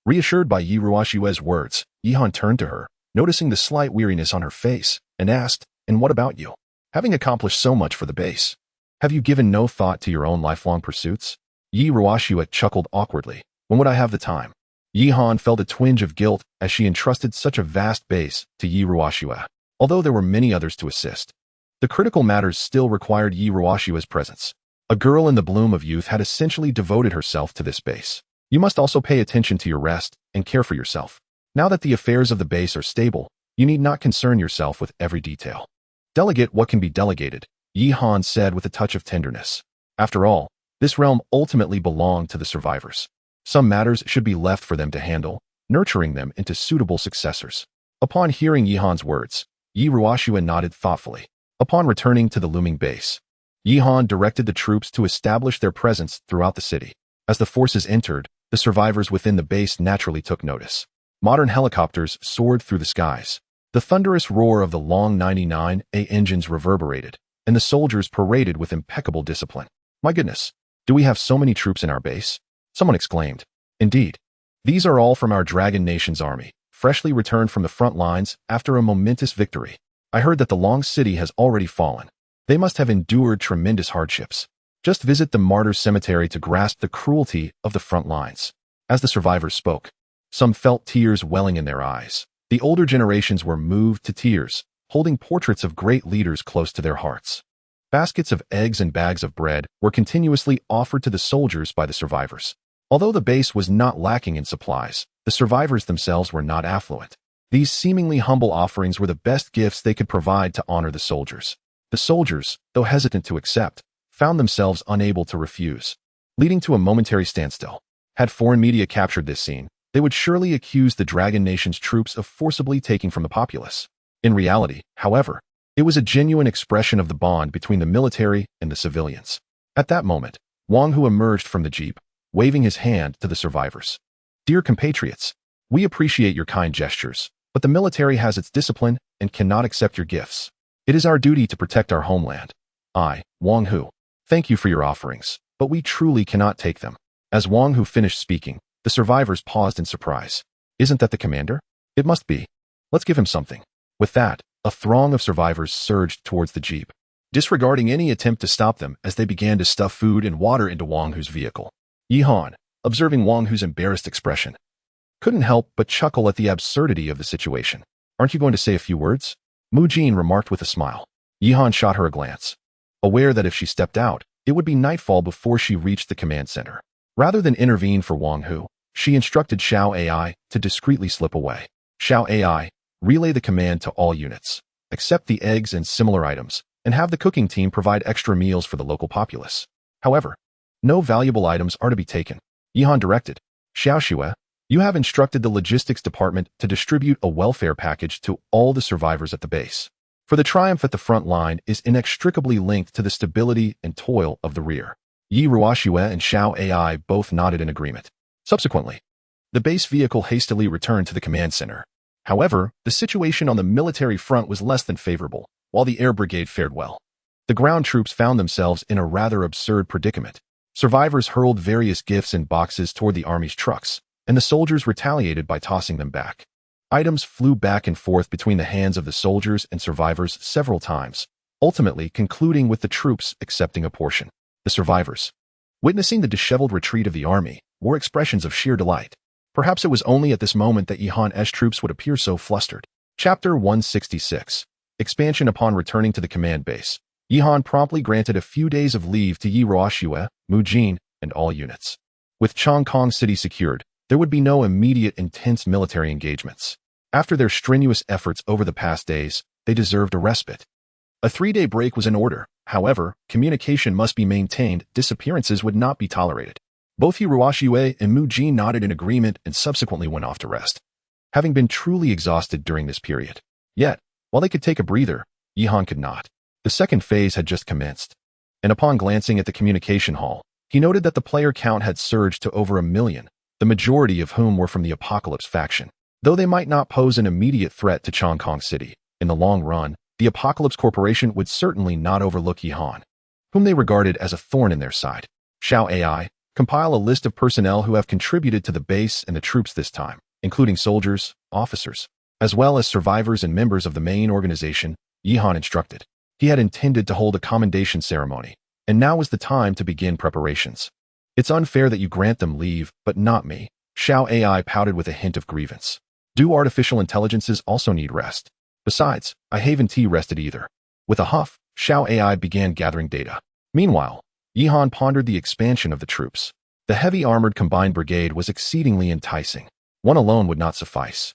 Reassured by Yi Ruoxue's words, Yihan turned to her, noticing the slight weariness on her face, and asked, "And what about you? Having accomplished so much for the base, have you given no thought to your own lifelong pursuits?" Yi Ruoxue chuckled awkwardly. "When would I have the time?" Yihan felt a twinge of guilt as she entrusted such a vast base to Yi Ruoxue. Although there were many others to assist, the critical matters still required Yi Ruoxue's presence. A girl in the bloom of youth had essentially devoted herself to this base. You must also pay attention to your rest and care for yourself. Now that the affairs of the base are stable, you need not concern yourself with every detail. Delegate what can be delegated, Yihan said with a touch of tenderness. After all, this realm ultimately belonged to the survivors. Some matters should be left for them to handle, nurturing them into suitable successors. Upon hearing Yihan's words, Yi Ruoxue nodded thoughtfully. Upon returning to the looming base, Yihan directed the troops to establish their presence throughout the city. As the forces entered, the survivors within the base naturally took notice. Modern helicopters soared through the skies, The thunderous roar of the long 99A engines reverberated, and the soldiers paraded with impeccable discipline. My goodness, do we have so many troops in our base? Someone exclaimed. Indeed. These are all from our Dragon Nation's army, freshly returned from the front lines after a momentous victory. I heard that the Long City has already fallen. They must have endured tremendous hardships. Just visit the Martyrs' Cemetery to grasp the cruelty of the front lines. As the survivors spoke, some felt tears welling in their eyes. The older generations were moved to tears, holding portraits of great leaders close to their hearts. Baskets of eggs and bags of bread were continuously offered to the soldiers by the survivors. Although the base was not lacking in supplies, the survivors themselves were not affluent. These seemingly humble offerings were the best gifts they could provide to honor the soldiers. The soldiers, though hesitant to accept, found themselves unable to refuse, leading to a momentary standstill. Had foreign media captured this scene, they would surely accuse the Dragon Nation's troops of forcibly taking from the populace. In reality, however, it was a genuine expression of the bond between the military and the civilians. At that moment, Wang Hu emerged from the jeep, waving his hand to the survivors. Dear compatriots, we appreciate your kind gestures, but the military has its discipline and cannot accept your gifts. It is our duty to protect our homeland. I, Wang Hu, thank you for your offerings, but we truly cannot take them. As Wang Hu finished speaking, the survivors paused in surprise. Isn't that the commander? It must be. Let's give him something. With that, a throng of survivors surged towards the jeep, disregarding any attempt to stop them as they began to stuff food and water into Wang Hu's vehicle. Yihan, observing Wang Hu's embarrassed expression, couldn't help but chuckle at the absurdity of the situation. Aren't you going to say a few words? Mu Jin remarked with a smile. Yihan shot her a glance, aware that if she stepped out, it would be nightfall before she reached the command center. Rather than intervene for Wang Hu, she instructed Xiao AI to discreetly slip away. Xiao AI, relay the command to all units. Accept the eggs and similar items, and have the cooking team provide extra meals for the local populace. However, no valuable items are to be taken. Yihan directed. Xiao Xue, you have instructed the logistics department to distribute a welfare package to all the survivors at the base. For the triumph at the front line is inextricably linked to the stability and toil of the rear. Yi Ruoxue and Xiao AI both nodded in agreement. Subsequently, the base vehicle hastily returned to the command center. However, the situation on the military front was less than favorable, while the air brigade fared well. The ground troops found themselves in a rather absurd predicament. Survivors hurled various gifts in boxes toward the army's trucks, and the soldiers retaliated by tossing them back. Items flew back and forth between the hands of the soldiers and survivors several times, ultimately concluding with the troops accepting a portion. The survivors, witnessing the disheveled retreat of the army, wore expressions of sheer delight. Perhaps it was only at this moment that Yihan's troops would appear so flustered. Chapter 166. Expansion. Upon returning to the command base, Yihan promptly granted a few days of leave to Yi Ruoxue, Mu Jin, and all units. With Chongqing City secured, there would be no immediate intense military engagements. After their strenuous efforts over the past days, they deserved a respite. A 3-day break was in order. However, communication must be maintained. Disappearances would not be tolerated. Both Yi Ruoxue and Mu Jin nodded in agreement and subsequently went off to rest, having been truly exhausted during this period. Yet, while they could take a breather, Yihan could not. The second phase had just commenced, and upon glancing at the communication hall, he noted that the player count had surged to over 1 million, the majority of whom were from the Apocalypse faction. Though they might not pose an immediate threat to Chongqing City, in the long run, the Apocalypse Corporation would certainly not overlook Yihan, whom they regarded as a thorn in their side. Xiao AI, compile a list of personnel who have contributed to the base and the troops this time, including soldiers, officers, as well as survivors and members of the main organization, Yihan instructed. He had intended to hold a commendation ceremony, and now was the time to begin preparations. It's unfair that you grant them leave, but not me. Xiao AI pouted with a hint of grievance. Do artificial intelligences also need rest? Besides, I haven't rested either. With a huff, Xiao AI began gathering data. Meanwhile, Yihan pondered the expansion of the troops. The heavy armored combined brigade was exceedingly enticing. One alone would not suffice.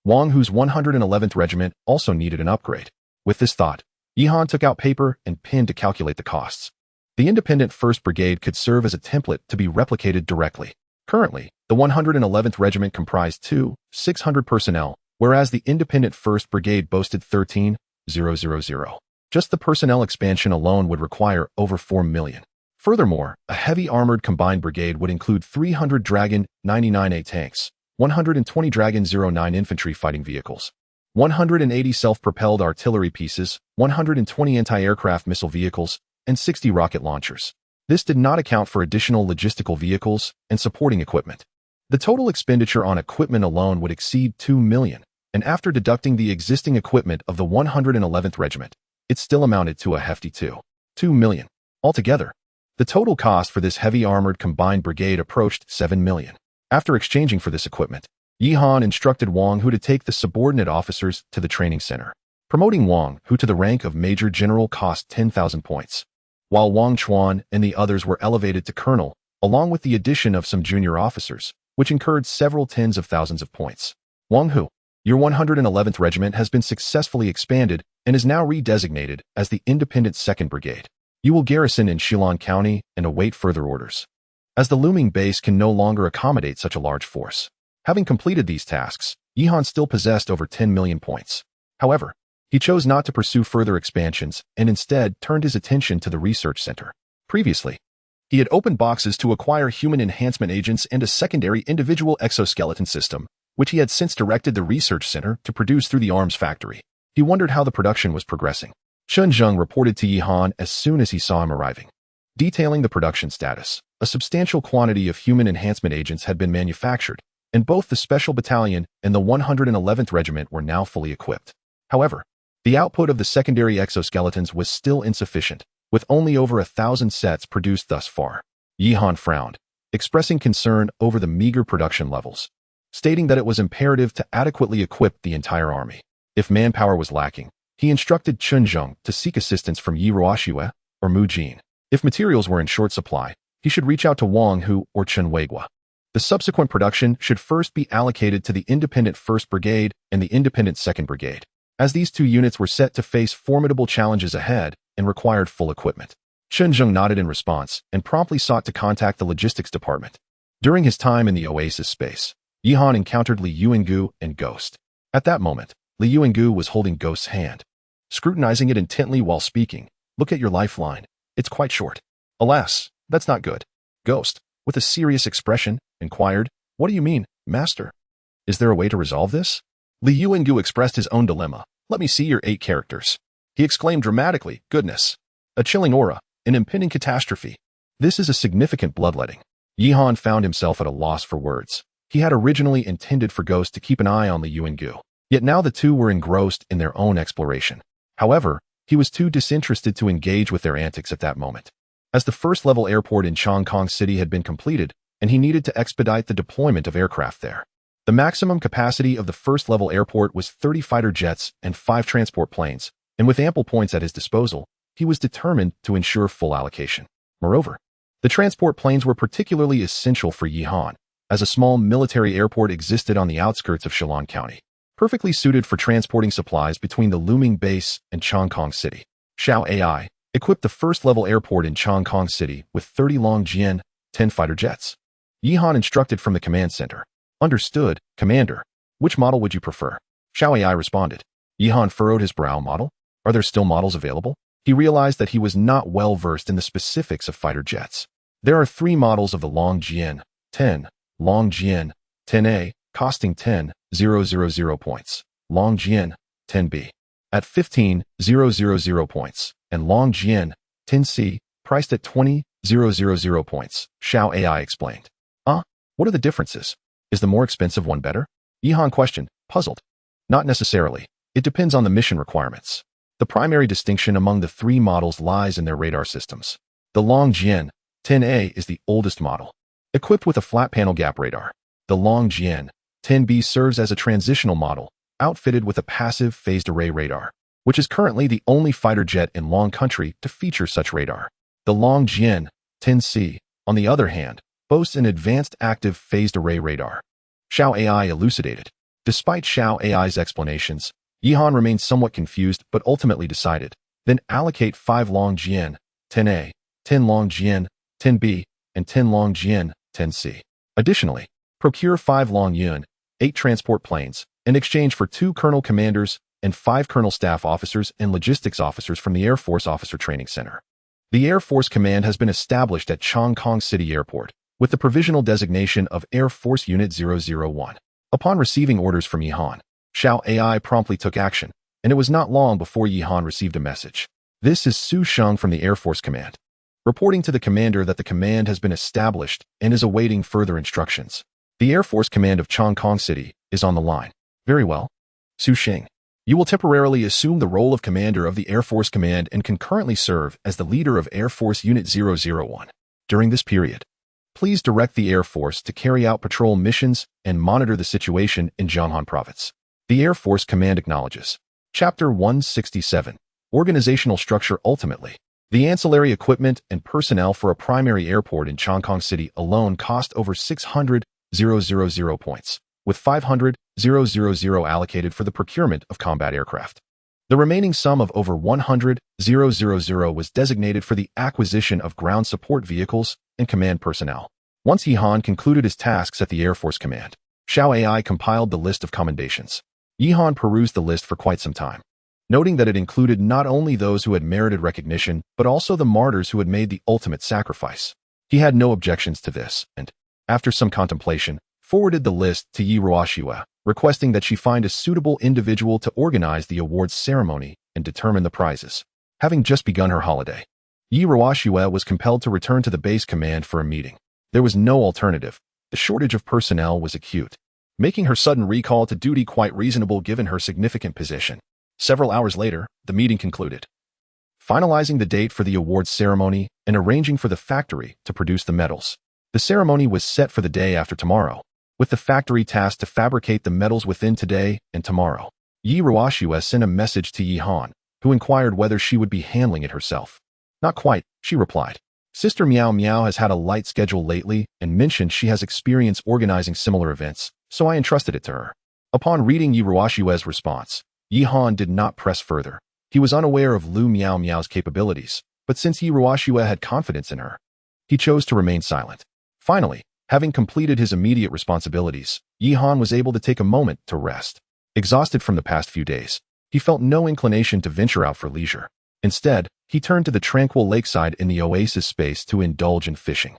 Wang Hu's 111th Regiment also needed an upgrade. With this thought, Yihan took out paper and pen to calculate the costs. The independent 1st Brigade could serve as a template to be replicated directly. Currently, the 111th Regiment comprised 600 personnel, whereas the independent 1st Brigade boasted 13,000. Just the personnel expansion alone would require over 4 million. Furthermore, a heavy armored combined brigade would include 300 Dragon 99A tanks, 120 Dragon 09 infantry fighting vehicles, 180 self-propelled artillery pieces, 120 anti-aircraft missile vehicles, and 60 rocket launchers. This did not account for additional logistical vehicles and supporting equipment. The total expenditure on equipment alone would exceed 2 million, and after deducting the existing equipment of the 111th Regiment, it still amounted to a hefty 2 million. Altogether, the total cost for this heavy armored combined brigade approached 7 million. After exchanging for this equipment, Yi Han instructed Wang Hu to take the subordinate officers to the training center. Promoting Wang Hu to the rank of Major General cost 10,000 points, while Wang Chuan and the others were elevated to colonel, along with the addition of some junior officers, which incurred several tens of thousands of points. Wang Hu, your 111th Regiment has been successfully expanded and is now redesignated as the Independent 2nd Brigade. You will garrison in Shillong County and await further orders, as the looming base can no longer accommodate such a large force. Having completed these tasks, Yi Han still possessed over 10 million points. However, he chose not to pursue further expansions and instead turned his attention to the research center. Previously, he had opened boxes to acquire human enhancement agents and a secondary individual exoskeleton system, which he had since directed the research center to produce through the arms factory. He wondered how the production was progressing. Chen Zheng reported to Yi Han as soon as he saw him arriving, detailing the production status. A substantial quantity of human enhancement agents had been manufactured, and both the Special Battalion and the 111th Regiment were now fully equipped. However, the output of the secondary exoskeletons was still insufficient, with only over 1,000 sets produced thus far. Yi Han frowned, expressing concern over the meager production levels, stating that it was imperative to adequately equip the entire army. If manpower was lacking, he instructed Chen Zheng to seek assistance from Yi Ruoxue or Mu Jin. If materials were in short supply, he should reach out to Wang Hu or Chen Weiguo. The subsequent production should first be allocated to the Independent 1st Brigade and the Independent 2nd Brigade, as these two units were set to face formidable challenges ahead and required full equipment. Chen Zheng nodded in response and promptly sought to contact the logistics department. During his time in the Oasis space, Yi Han encountered Li Yuangu and Ghost. At that moment, Li Yuangu was holding Ghost's hand, scrutinizing it intently while speaking. "Look at your lifeline. It's quite short." "Alas, that's not good." Ghost, with a serious expression, inquired, "What do you mean, Master? Is there a way to resolve this?" Li Yuangu expressed his own dilemma. "Let me see your 8 characters." He exclaimed dramatically, "Goodness! A chilling aura, an impending catastrophe. This is a significant bloodletting." Yi Han found himself at a loss for words. He had originally intended for Ghost to keep an eye on Li Yuangu, yet now the two were engrossed in their own exploration. However, he was too disinterested to engage with their antics at that moment, as the first-level airport in Chongqing City had been completed, and he needed to expedite the deployment of aircraft there. The maximum capacity of the first-level airport was 30 fighter jets and 5 transport planes, and with ample points at his disposal, he was determined to ensure full allocation. Moreover, the transport planes were particularly essential for Yi Han, as a small military airport existed on the outskirts of Shillong County, perfectly suited for transporting supplies between the looming base and Chongqing City. Xiao AI equipped the first-level airport in Chongqing City with 30 Longjian, 10 fighter jets. Yi Han instructed from the command center. "Understood, Commander. Which model would you prefer?" Xiao AI responded. Yi Han furrowed his brow. "Model? Are there still models available?" He realized that he was not well versed in the specifics of fighter jets. There are 3 models of the Longjian 10, Longjian 10A, costing 10,000 points, Longjian 10B at 15,000 points, and Longjian 10C, priced at 20,000 points, Xiao AI explained. What are the differences? Is the more expensive one better?" Yi Han questioned, puzzled. "Not necessarily. It depends on the mission requirements. The primary distinction among the 3 models lies in their radar systems. The Longjian 10A is the oldest model, equipped with a flat panel gap radar. The Longjian 10B serves as a transitional model, outfitted with a passive phased array radar, which is currently the only fighter jet in Long Country to feature such radar. The Longjian 10C, on the other hand, boasts an advanced active phased array radar." Xiao AI elucidated. Despite Xiao AI's explanations, Yi Han remained somewhat confused but ultimately decided, then allocate 5 Longjian 10A, 10 Longjian 10B, and 10 Longjian 10C. Additionally, procure 5 Longyun, 8 transport planes, in exchange for 2 colonel commanders and 5 colonel staff officers and logistics officers from the Air Force Officer Training Center. The Air Force Command has been established at Chongqing City Airport, with the provisional designation of Air Force Unit 001. Upon receiving orders from Yi Han, Xiao AI promptly took action, and it was not long before Yi Han received a message. This is Su Sheng from the Air Force Command, reporting to the commander that the command has been established and is awaiting further instructions. The Air Force Command of Chongqing City is on the line. Very well. Su Sheng, you will temporarily assume the role of commander of the Air Force Command and concurrently serve as the leader of Air Force Unit 001. During this period, please direct the Air Force to carry out patrol missions and monitor the situation in Jianghan Province. The Air Force Command acknowledges. Chapter 167. Organizational Structure. Ultimately, the ancillary equipment and personnel for a primary airport in Chongqing City alone cost over 600,000 points, with 500,000 allocated for the procurement of combat aircraft. The remaining sum of over 100,000 was designated for the acquisition of ground support vehicles and command personnel. Once Yi Han concluded his tasks at the Air Force Command, Xiao AI compiled the list of commendations. Yi Han perused the list for quite some time, noting that it included not only those who had merited recognition, but also the martyrs who had made the ultimate sacrifice. He had no objections to this, and, after some contemplation, forwarded the list to Yi Ruoxue, requesting that she find a suitable individual to organize the awards ceremony and determine the prizes. Having just begun her holiday, Yi Ruoxue was compelled to return to the base command for a meeting. There was no alternative. The shortage of personnel was acute, making her sudden recall to duty quite reasonable given her significant position. Several hours later, the meeting concluded, finalizing the date for the awards ceremony and arranging for the factory to produce the medals. The ceremony was set for the day after tomorrow, with the factory tasked to fabricate the medals within today and tomorrow. Yi Ruoxue sent a message to Yi Han, who inquired whether she would be handling it herself. Not quite, she replied. Sister Miao Miao has had a light schedule lately and mentioned she has experience organizing similar events, so I entrusted it to her. Upon reading Yi Ruoxue's response, Yi Han did not press further. He was unaware of Lu Miao Miao's capabilities, but since Yi Ruoxue had confidence in her, he chose to remain silent. Finally, having completed his immediate responsibilities, Yi Han was able to take a moment to rest. Exhausted from the past few days, he felt no inclination to venture out for leisure. Instead, he turned to the tranquil lakeside in the oasis space to indulge in fishing.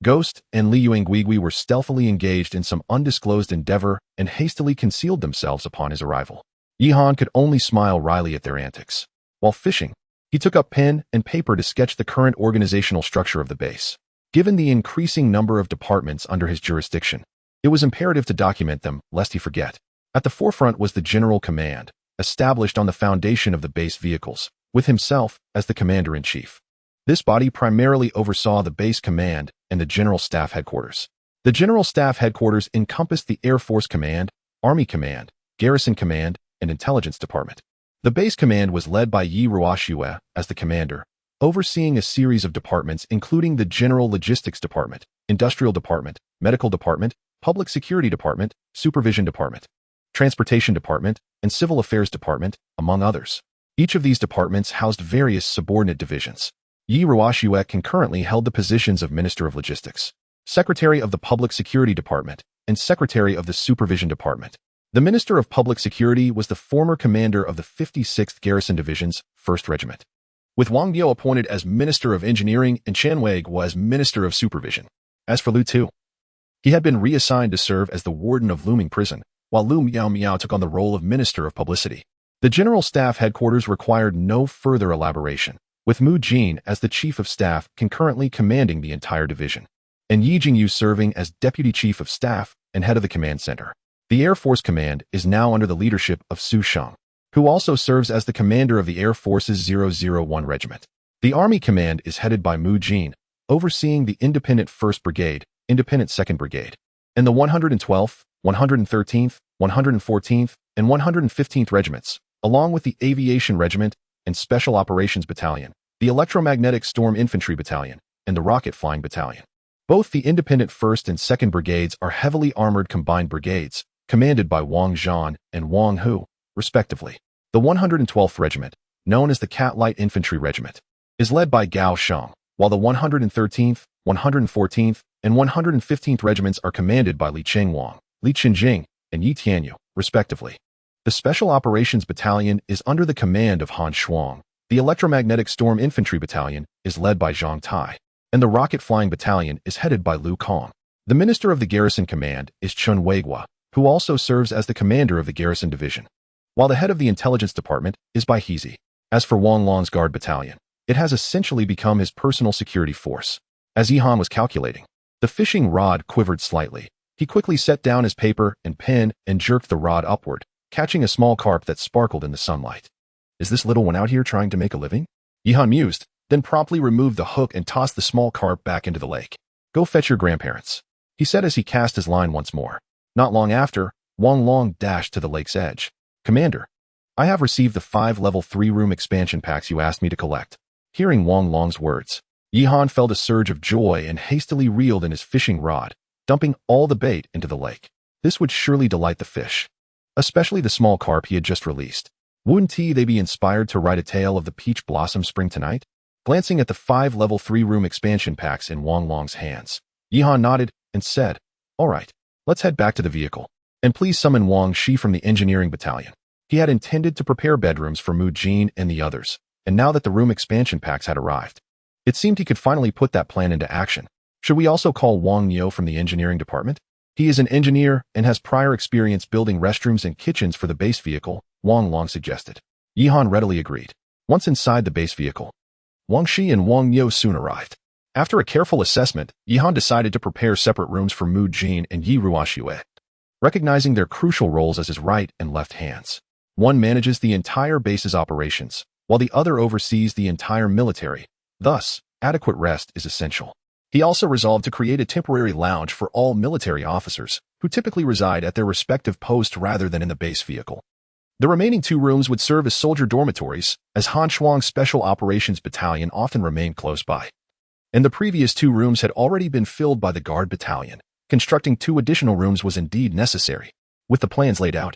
Ghost and Li Yuanguigui were stealthily engaged in some undisclosed endeavor and hastily concealed themselves upon his arrival. Yi Han could only smile wryly at their antics. While fishing, he took up pen and paper to sketch the current organizational structure of the base. Given the increasing number of departments under his jurisdiction, it was imperative to document them, lest he forget. At the forefront was the General Command, established on the foundation of the base vehicles, with himself as the commander-in-chief. This body primarily oversaw the base command and the General Staff Headquarters. The General Staff Headquarters encompassed the Air Force Command, Army Command, Garrison Command, and Intelligence Department. The base command was led by Yi Ruoxue as the commander, overseeing a series of departments including the General Logistics Department, Industrial Department, Medical Department, Public Security Department, Supervision Department, Transportation Department, and Civil Affairs Department, among others. Each of these departments housed various subordinate divisions. Yi Ruoxue concurrently held the positions of Minister of Logistics, Secretary of the Public Security Department, and Secretary of the Supervision Department. The Minister of Public Security was the former commander of the 56th Garrison Division's 1st Regiment, with Wang Diao appointed as Minister of Engineering and Chen Weiguo as Minister of Supervision. As for Lu Tu, he had been reassigned to serve as the warden of Luming Prison, while Lu Miao Miao took on the role of Minister of Publicity. The General Staff Headquarters required no further elaboration, with Mu Jin as the Chief of Staff concurrently commanding the entire division, and Yi Jingyu serving as Deputy Chief of Staff and head of the command center. The Air Force Command is now under the leadership of Su Sheng, who also serves as the commander of the Air Force's 001 Regiment. The Army Command is headed by Mu Jin, overseeing the Independent 1st Brigade, Independent 2nd Brigade, and the 112th, 113th, 114th, and 115th Regiments, along with the Aviation Regiment and Special Operations Battalion, the Electromagnetic Storm Infantry Battalion, and the Rocket Flying Battalion. Both the Independent 1st and 2nd Brigades are heavily armored combined brigades, commanded by Wang Zhan and Wang Hu, respectively. The 112th Regiment, known as the Cat Light Infantry Regiment, is led by Gao Sheng, while the 113th, 114th, and 115th Regiments are commanded by Li Chengwang, Li Chenjing, and Yi Tianyu, respectively. The Special Operations Battalion is under the command of Han Shuang. The Electromagnetic Storm Infantry Battalion is led by Zhang Tai, and the Rocket Flying Battalion is headed by Lu Kong. The Minister of the Garrison Command is Chen Weiguo, who also serves as the commander of the garrison division, while the head of the intelligence department is Bai Hezi. As for Wang Long's guard battalion, it has essentially become his personal security force. As Yihan was calculating, the fishing rod quivered slightly. He quickly set down his paper and pen and jerked the rod upward, catching a small carp that sparkled in the sunlight. Is this little one out here trying to make a living? Yihan mused, then promptly removed the hook and tossed the small carp back into the lake. Go fetch your grandparents, he said as he cast his line once more. Not long after, Wang Long dashed to the lake's edge. Commander, I have received the 5 level 3-room expansion packs you asked me to collect. Hearing Wang Long's words, Yihan felt a surge of joy and hastily reeled in his fishing rod, dumping all the bait into the lake. This would surely delight the fish, especially the small carp he had just released. Wouldn't they be inspired to write a tale of the peach blossom spring tonight? Glancing at the 5 level 3-room expansion packs in Wang Long's hands, Yihan nodded and said, "All right, let's head back to the vehicle. And please summon Wang Shi from the engineering battalion." He had intended to prepare bedrooms for Mu Jin and the others, and now that the room expansion packs had arrived, it seemed he could finally put that plan into action. Should we also call Wang Niu from the engineering department? He is an engineer and has prior experience building restrooms and kitchens for the base vehicle, Wang Long suggested. Yihan readily agreed. Once inside the base vehicle, Wang Shi and Wang Niu soon arrived. After a careful assessment, Yihan decided to prepare separate rooms for Mu Jin and Yi Ruoxue, recognizing their crucial roles as his right and left hands. One manages the entire base's operations, while the other oversees the entire military. Thus, adequate rest is essential. He also resolved to create a temporary lounge for all military officers, who typically reside at their respective posts rather than in the base vehicle. The remaining 2 rooms would serve as soldier dormitories, as Han Shuang's Special Operations Battalion often remained close by. And the previous 2 rooms had already been filled by the Guard Battalion. Constructing 2 additional rooms was indeed necessary. With the plans laid out,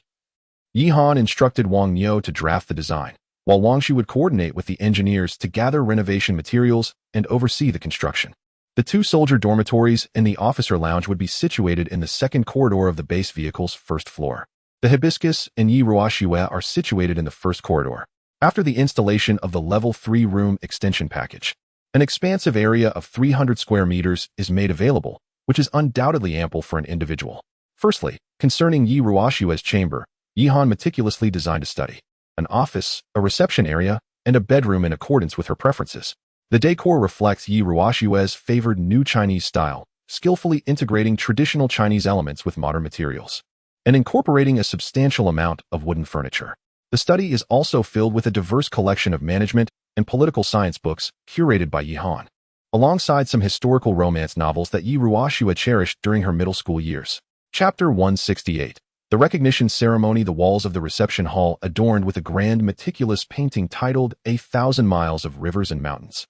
Yihan instructed Wang Niu to draft the design, while Wang Shi would coordinate with the engineers to gather renovation materials and oversee the construction. The 2 soldier dormitories and the officer lounge would be situated in the second corridor of the base vehicle's first floor. The Hibiscus and Yi Ruoxue are situated in the first corridor. After the installation of the level 3 room extension package, an expansive area of 300 square meters is made available, which is undoubtedly ample for an individual. Firstly, concerning Yi Ruoxue's chamber, Yihan meticulously designed a study, an office, a reception area, and a bedroom in accordance with her preferences. The decor reflects Yi Ruoxue's favored new Chinese style, skillfully integrating traditional Chinese elements with modern materials, and incorporating a substantial amount of wooden furniture. The study is also filled with a diverse collection of management and political science books curated by Yihan, alongside some historical romance novels that Yi Ruoxue cherished during her middle school years. Chapter 168. The recognition ceremony. The walls of the reception hall adorned with a grand meticulous painting titled "A Thousand Miles of Rivers and Mountains,"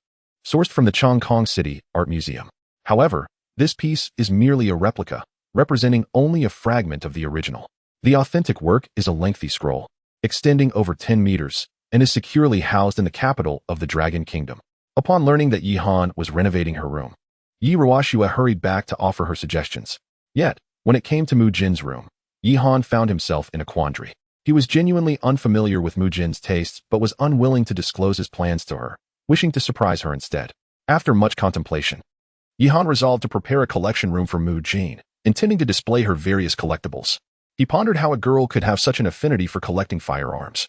sourced from the Chongqing City Art Museum. However, this piece is merely a replica, representing only a fragment of the original. The authentic work is a lengthy scroll, extending over 10 meters, and is securely housed in the capital of the Dragon Kingdom. Upon learning that Yihan was renovating her room, Yi Ruoxue hurried back to offer her suggestions. Yet, when it came to Mu Jin's room, Yihan found himself in a quandary. He was genuinely unfamiliar with Mu Jin's tastes but was unwilling to disclose his plans to her, wishing to surprise her instead. After much contemplation, Yihan resolved to prepare a collection room for Mu Jin, intending to display her various collectibles. He pondered how a girl could have such an affinity for collecting firearms,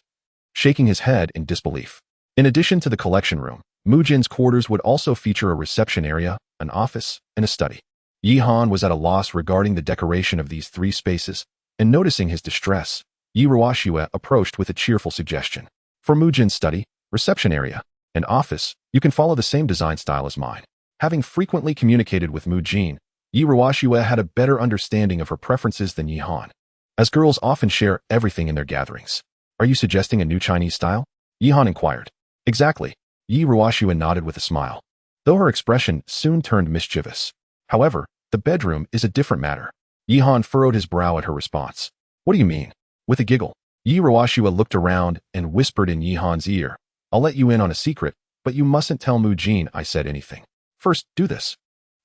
shaking his head in disbelief. In addition to the collection room, Mu Jin's quarters would also feature a reception area, an office, and a study. Yihan was at a loss regarding the decoration of these 3 spaces, and noticing his distress, Yi Ruoxue approached with a cheerful suggestion. For Mu Jin's study, reception area, and office, you can follow the same design style as mine. Having frequently communicated with Mu Jin, Yi Ruoxue had a better understanding of her preferences than Yihan, as girls often share everything in their gatherings. Are you suggesting a new Chinese style? Yihan inquired. Exactly. Yi Ruoxue nodded with a smile, though her expression soon turned mischievous. However, the bedroom is a different matter. Yihan furrowed his brow at her response. What do you mean? With a giggle, Yi Ruoxue looked around and whispered in Yihan's ear. I'll let you in on a secret, but you mustn't tell Mu Jin I said anything. First, do this,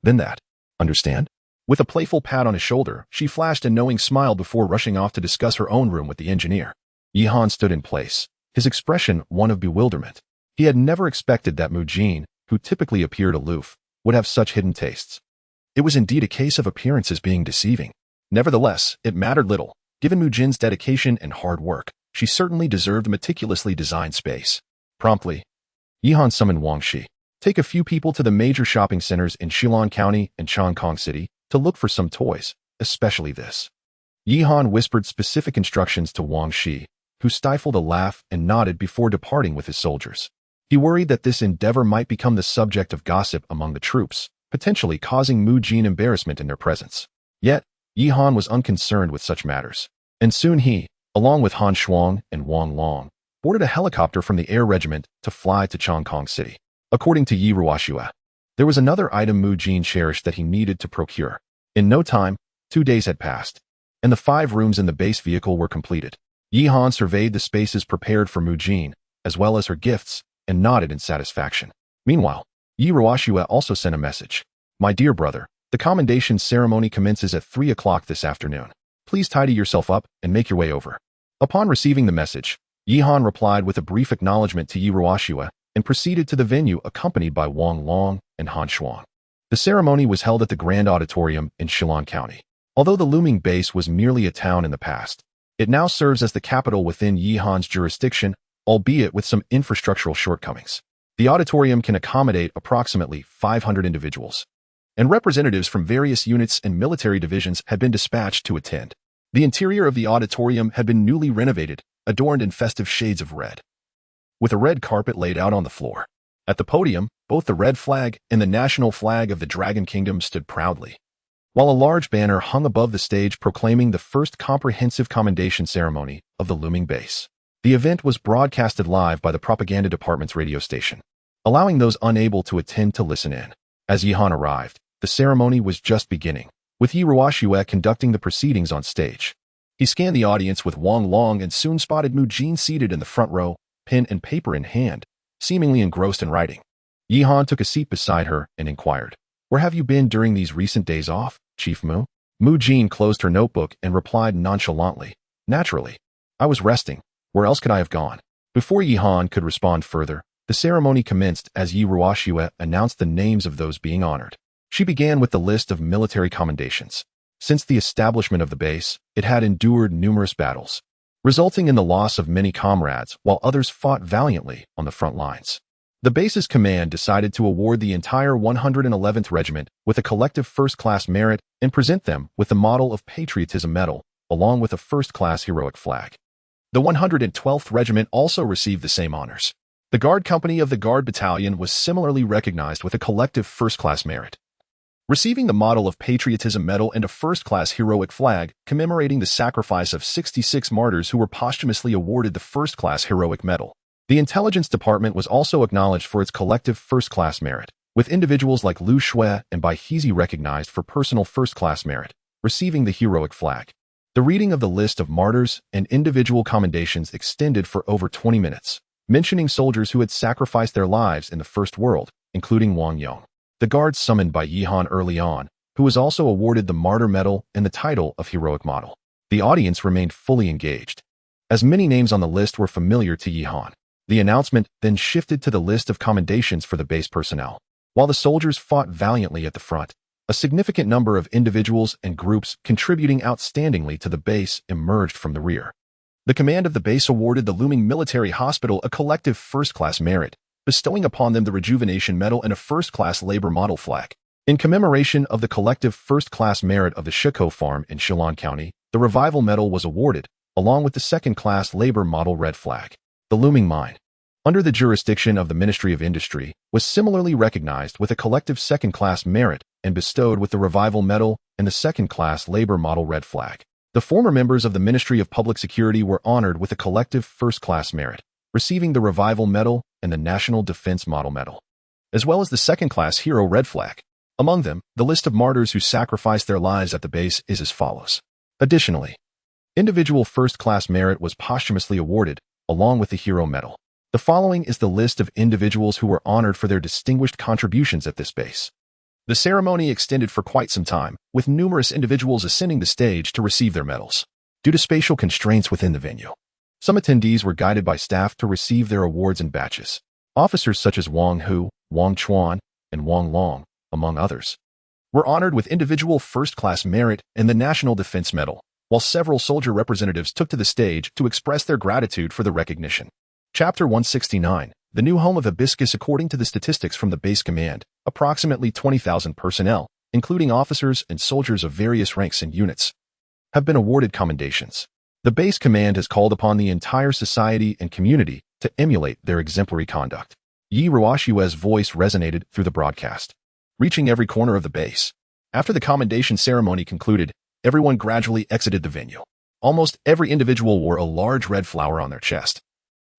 then that. Understand? With a playful pat on his shoulder, she flashed a knowing smile before rushing off to discuss her own room with the engineer. Yihan stood in place, his expression one of bewilderment. He had never expected that Mu Jin, who typically appeared aloof, would have such hidden tastes. It was indeed a case of appearances being deceiving. Nevertheless, it mattered little. Given Mu Jin's dedication and hard work, she certainly deserved a meticulously designed space. Promptly, Yihan summoned Wang Shi. Take a few people to the major shopping centers in Shilin County and Chongqing City to look for some toys, especially this. Yihan whispered specific instructions to Wang Shi, who stifled a laugh and nodded before departing with his soldiers. He worried that this endeavor might become the subject of gossip among the troops, potentially causing Mu Jin embarrassment in their presence. Yet, Yihan was unconcerned with such matters. And soon he, along with Han Shuang and Wang Long, boarded a helicopter from the air regiment to fly to Chongqing City. According to Yi Ruoxue, there was another item Mu Jin cherished that he needed to procure. In no time, 2 days had passed, and the 5 rooms in the base vehicle were completed. Yihan surveyed the spaces prepared for Mu Jin, as well as her gifts, and nodded in satisfaction. Meanwhile, Yi Ruoxue also sent a message. My dear brother, the commendation ceremony commences at 3 o'clock this afternoon. Please tidy yourself up and make your way over. Upon receiving the message, Yihan replied with a brief acknowledgement to Yi Ruoxue and proceeded to the venue accompanied by Wang Long and Han Shuang. The ceremony was held at the Grand Auditorium in Shilin County. Although the looming base was merely a town in the past, it now serves as the capital within Yihan's jurisdiction, albeit with some infrastructural shortcomings. The auditorium can accommodate approximately 500 individuals, and representatives from various units and military divisions had been dispatched to attend. The interior of the auditorium had been newly renovated, adorned in festive shades of red, with a red carpet laid out on the floor. At the podium, both the red flag and the national flag of the Dragon Kingdom stood proudly, while a large banner hung above the stage proclaiming the first comprehensive commendation ceremony of the looming base. The event was broadcasted live by the propaganda department's radio station, allowing those unable to attend to listen in. As Yihan arrived, the ceremony was just beginning, with Yi Ruoxue conducting the proceedings on stage. He scanned the audience with Wang Long and soon spotted Mu Jin seated in the front row, pen and paper in hand, seemingly engrossed in writing. Yihan took a seat beside her and inquired, Where have you been during these recent days off, Chief Mu? Mu Jin closed her notebook and replied nonchalantly, Naturally. I was resting. Where else could I have gone? Before Yihan could respond further, the ceremony commenced as Yi Ruoxue announced the names of those being honored. She began with the list of military commendations. Since the establishment of the base, it had endured numerous battles, resulting in the loss of many comrades while others fought valiantly on the front lines. The base's command decided to award the entire 111th Regiment with a collective first-class merit and present them with the Model of Patriotism Medal, along with a first-class heroic flag. The 112th Regiment also received the same honors. The Guard Company of the Guard Battalion was similarly recognized with a collective first-class merit, receiving the Model of Patriotism Medal and a first-class heroic flag commemorating the sacrifice of 66 martyrs who were posthumously awarded the first-class heroic medal. The Intelligence Department was also acknowledged for its collective first-class merit, with individuals like Lu Shui and Bai Hezi recognized for personal first-class merit, receiving the heroic flag. The reading of the list of martyrs and individual commendations extended for over 20 minutes, mentioning soldiers who had sacrificed their lives in the First World, including Wang Yong, the guard summoned by Yihan early on, who was also awarded the Martyr Medal and the title of Heroic Model. The audience remained fully engaged, as many names on the list were familiar to Yihan. The announcement then shifted to the list of commendations for the base personnel. While the soldiers fought valiantly at the front, a significant number of individuals and groups contributing outstandingly to the base emerged from the rear. The command of the base awarded the looming military hospital a collective first-class merit, bestowing upon them the Rejuvenation Medal and a first-class labor model flag. In commemoration of the collective first-class merit of the Shiko Farm in Shilin County, the Revival Medal was awarded, along with the second-class labor model red flag. The looming mine, under the jurisdiction of the Ministry of Industry, was similarly recognized with a collective second-class merit and bestowed with the Revival Medal and the second-class labor model red flag. The former members of the Ministry of Public Security were honored with a collective first-class merit, receiving the Revival Medal and the National Defense Model Medal, as well as the second-class Hero Red Flag. Among them, the list of martyrs who sacrificed their lives at the base is as follows. Additionally, individual first-class merit was posthumously awarded, along with the Hero Medal. The following is the list of individuals who were honored for their distinguished contributions at this base. The ceremony extended for quite some time, with numerous individuals ascending the stage to receive their medals. Due to spatial constraints within the venue, some attendees were guided by staff to receive their awards in batches. Officers such as Wang Hu, Wang Chuan, and Wang Long, among others, were honored with individual first-class merit and the National Defense Medal, while several soldier representatives took to the stage to express their gratitude for the recognition. Chapter 169, the new home of Hibiscus. According to the statistics from the base command, approximately 20,000 personnel, including officers and soldiers of various ranks and units, have been awarded commendations. The base command has called upon the entire society and community to emulate their exemplary conduct. Yi Ruoshue's voice resonated through the broadcast, reaching every corner of the base. After the commendation ceremony concluded, everyone gradually exited the venue. Almost every individual wore a large red flower on their chest,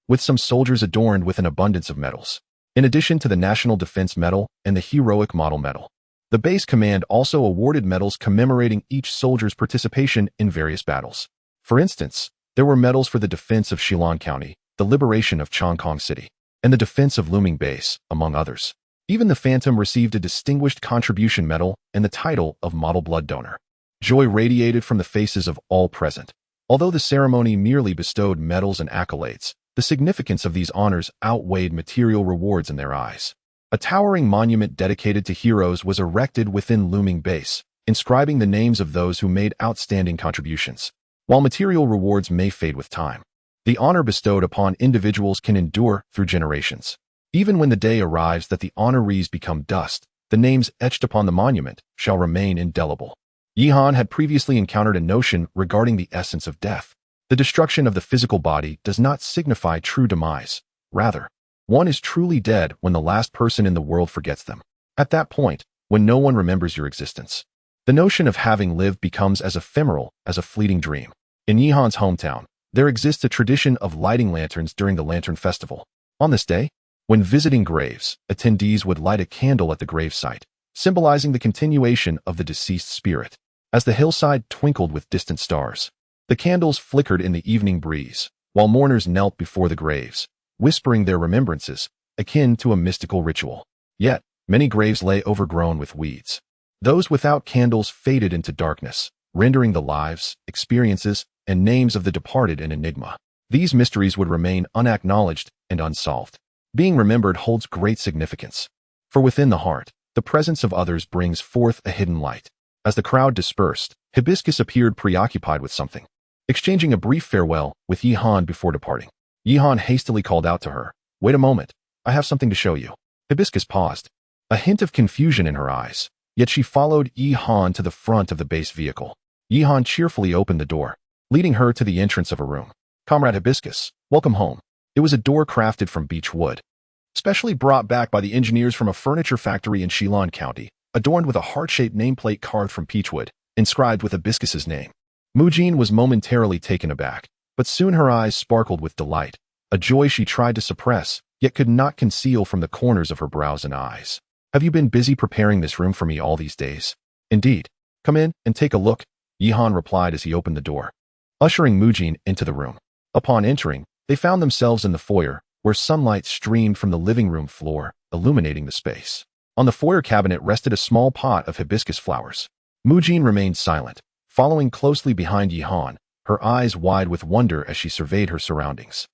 with some soldiers adorned with an abundance of medals. In addition to the National Defense Medal and the Heroic Model Medal, the base command also awarded medals commemorating each soldier's participation in various battles. For instance, there were medals for the defense of Shillong County, the liberation of Chongqing City, and the defense of Luming Base, among others. Even the Phantom received a Distinguished Contribution Medal and the title of Model Blood Donor. Joy radiated from the faces of all present. Although the ceremony merely bestowed medals and accolades, the significance of these honors outweighed material rewards in their eyes. A towering monument dedicated to heroes was erected within Luming Base, inscribing the names of those who made outstanding contributions. While material rewards may fade with time, the honor bestowed upon individuals can endure through generations. Even when the day arrives that the honorees become dust, the names etched upon the monument shall remain indelible. Yihan had previously encountered a notion regarding the essence of death. The destruction of the physical body does not signify true demise. Rather, one is truly dead when the last person in the world forgets them. At that point, when no one remembers your existence, the notion of having lived becomes as ephemeral as a fleeting dream. In Yihan's hometown, there exists a tradition of lighting lanterns during the Lantern Festival. On this day, when visiting graves, attendees would light a candle at the gravesite, symbolizing the continuation of the deceased spirit. As the hillside twinkled with distant stars, the candles flickered in the evening breeze, while mourners knelt before the graves, whispering their remembrances, akin to a mystical ritual. Yet, many graves lay overgrown with weeds. Those without candles faded into darkness, rendering the lives, experiences, and names of the departed an enigma. These mysteries would remain unacknowledged and unsolved. Being remembered holds great significance, for within the heart, the presence of others brings forth a hidden light. As the crowd dispersed, Hibiscus appeared preoccupied with something. Exchanging a brief farewell with Yihan before departing, Yihan hastily called out to her, "Wait a moment, I have something to show you." Hibiscus paused, a hint of confusion in her eyes, yet she followed Yihan to the front of the base vehicle. Yihan cheerfully opened the door, leading her to the entrance of a room. "Comrade Hibiscus, welcome home." It was a door crafted from beech wood, specially brought back by the engineers from a furniture factory in Shillong County, adorned with a heart-shaped nameplate carved from peachwood, inscribed with Hibiscus's name. Mujin was momentarily taken aback, but soon her eyes sparkled with delight, a joy she tried to suppress, yet could not conceal from the corners of her brows and eyes. "Have you been busy preparing this room for me all these days?" "Indeed. Come in and take a look," Yihan replied as he opened the door, ushering Mujin into the room. Upon entering, they found themselves in the foyer, where sunlight streamed from the living room floor, illuminating the space. On the foyer cabinet rested a small pot of hibiscus flowers. Mujin remained silent, following closely behind Yihan, her eyes wide with wonder as she surveyed her surroundings.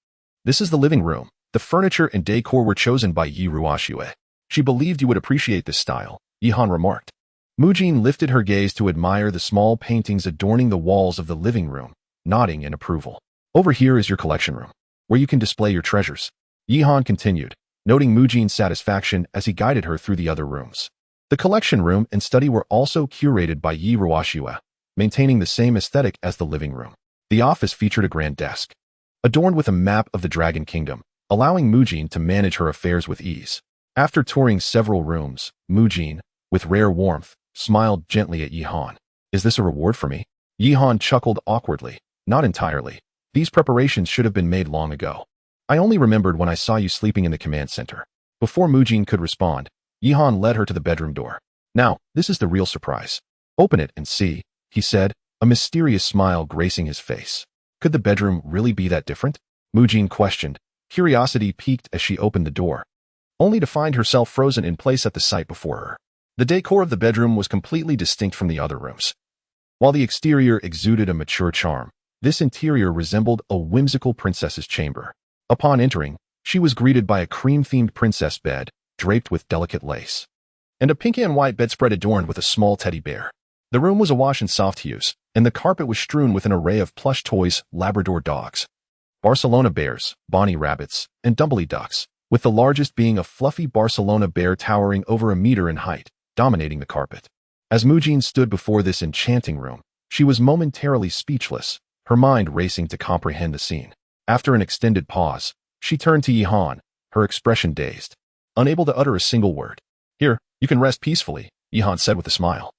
"This is the living room. The furniture and decor were chosen by Yi Ruoshue. She believed you would appreciate this style," Yihan remarked. Mujin lifted her gaze to admire the small paintings adorning the walls of the living room, nodding in approval. "Over here is your collection room, where you can display your treasures," Yihan continued, noting Mujin's satisfaction as he guided her through the other rooms. The collection room and study were also curated by Yi Ruoshue, maintaining the same aesthetic as the living room. The office featured a grand desk, adorned with a map of the Dragon Kingdom, allowing Mujin to manage her affairs with ease. After touring several rooms, Mujin, with rare warmth, smiled gently at Yihan. "Is this a reward for me?" Yihan chuckled awkwardly. "Not entirely. These preparations should have been made long ago. I only remembered when I saw you sleeping in the command center." Before Mujin could respond, Yihan led her to the bedroom door. "Now, this is the real surprise. Open it and see," he said, a mysterious smile gracing his face. Could the bedroom really be that different? Mujin questioned, curiosity piqued as she opened the door, only to find herself frozen in place at the sight before her. The decor of the bedroom was completely distinct from the other rooms. While the exterior exuded a mature charm, this interior resembled a whimsical princess's chamber. Upon entering, she was greeted by a cream-themed princess bed, draped with delicate lace. and a pink and white bedspread adorned with a small teddy bear. The room was awash in soft hues, and the carpet was strewn with an array of plush toys, Labrador dogs, Barcelona bears, Bonnie rabbits, and Dumbly ducks, with the largest being a fluffy Barcelona bear towering over a meter in height, dominating the carpet. As Mujin stood before this enchanting room, she was momentarily speechless, her mind racing to comprehend the scene. After an extended pause, she turned to Yihan, her expression dazed, unable to utter a single word. "Here, you can rest peacefully," Yihan said with a smile.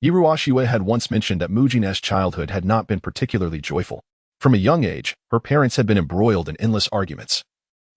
Yiruashue had once mentioned that Mujin's childhood had not been particularly joyful. From a young age, her parents had been embroiled in endless arguments,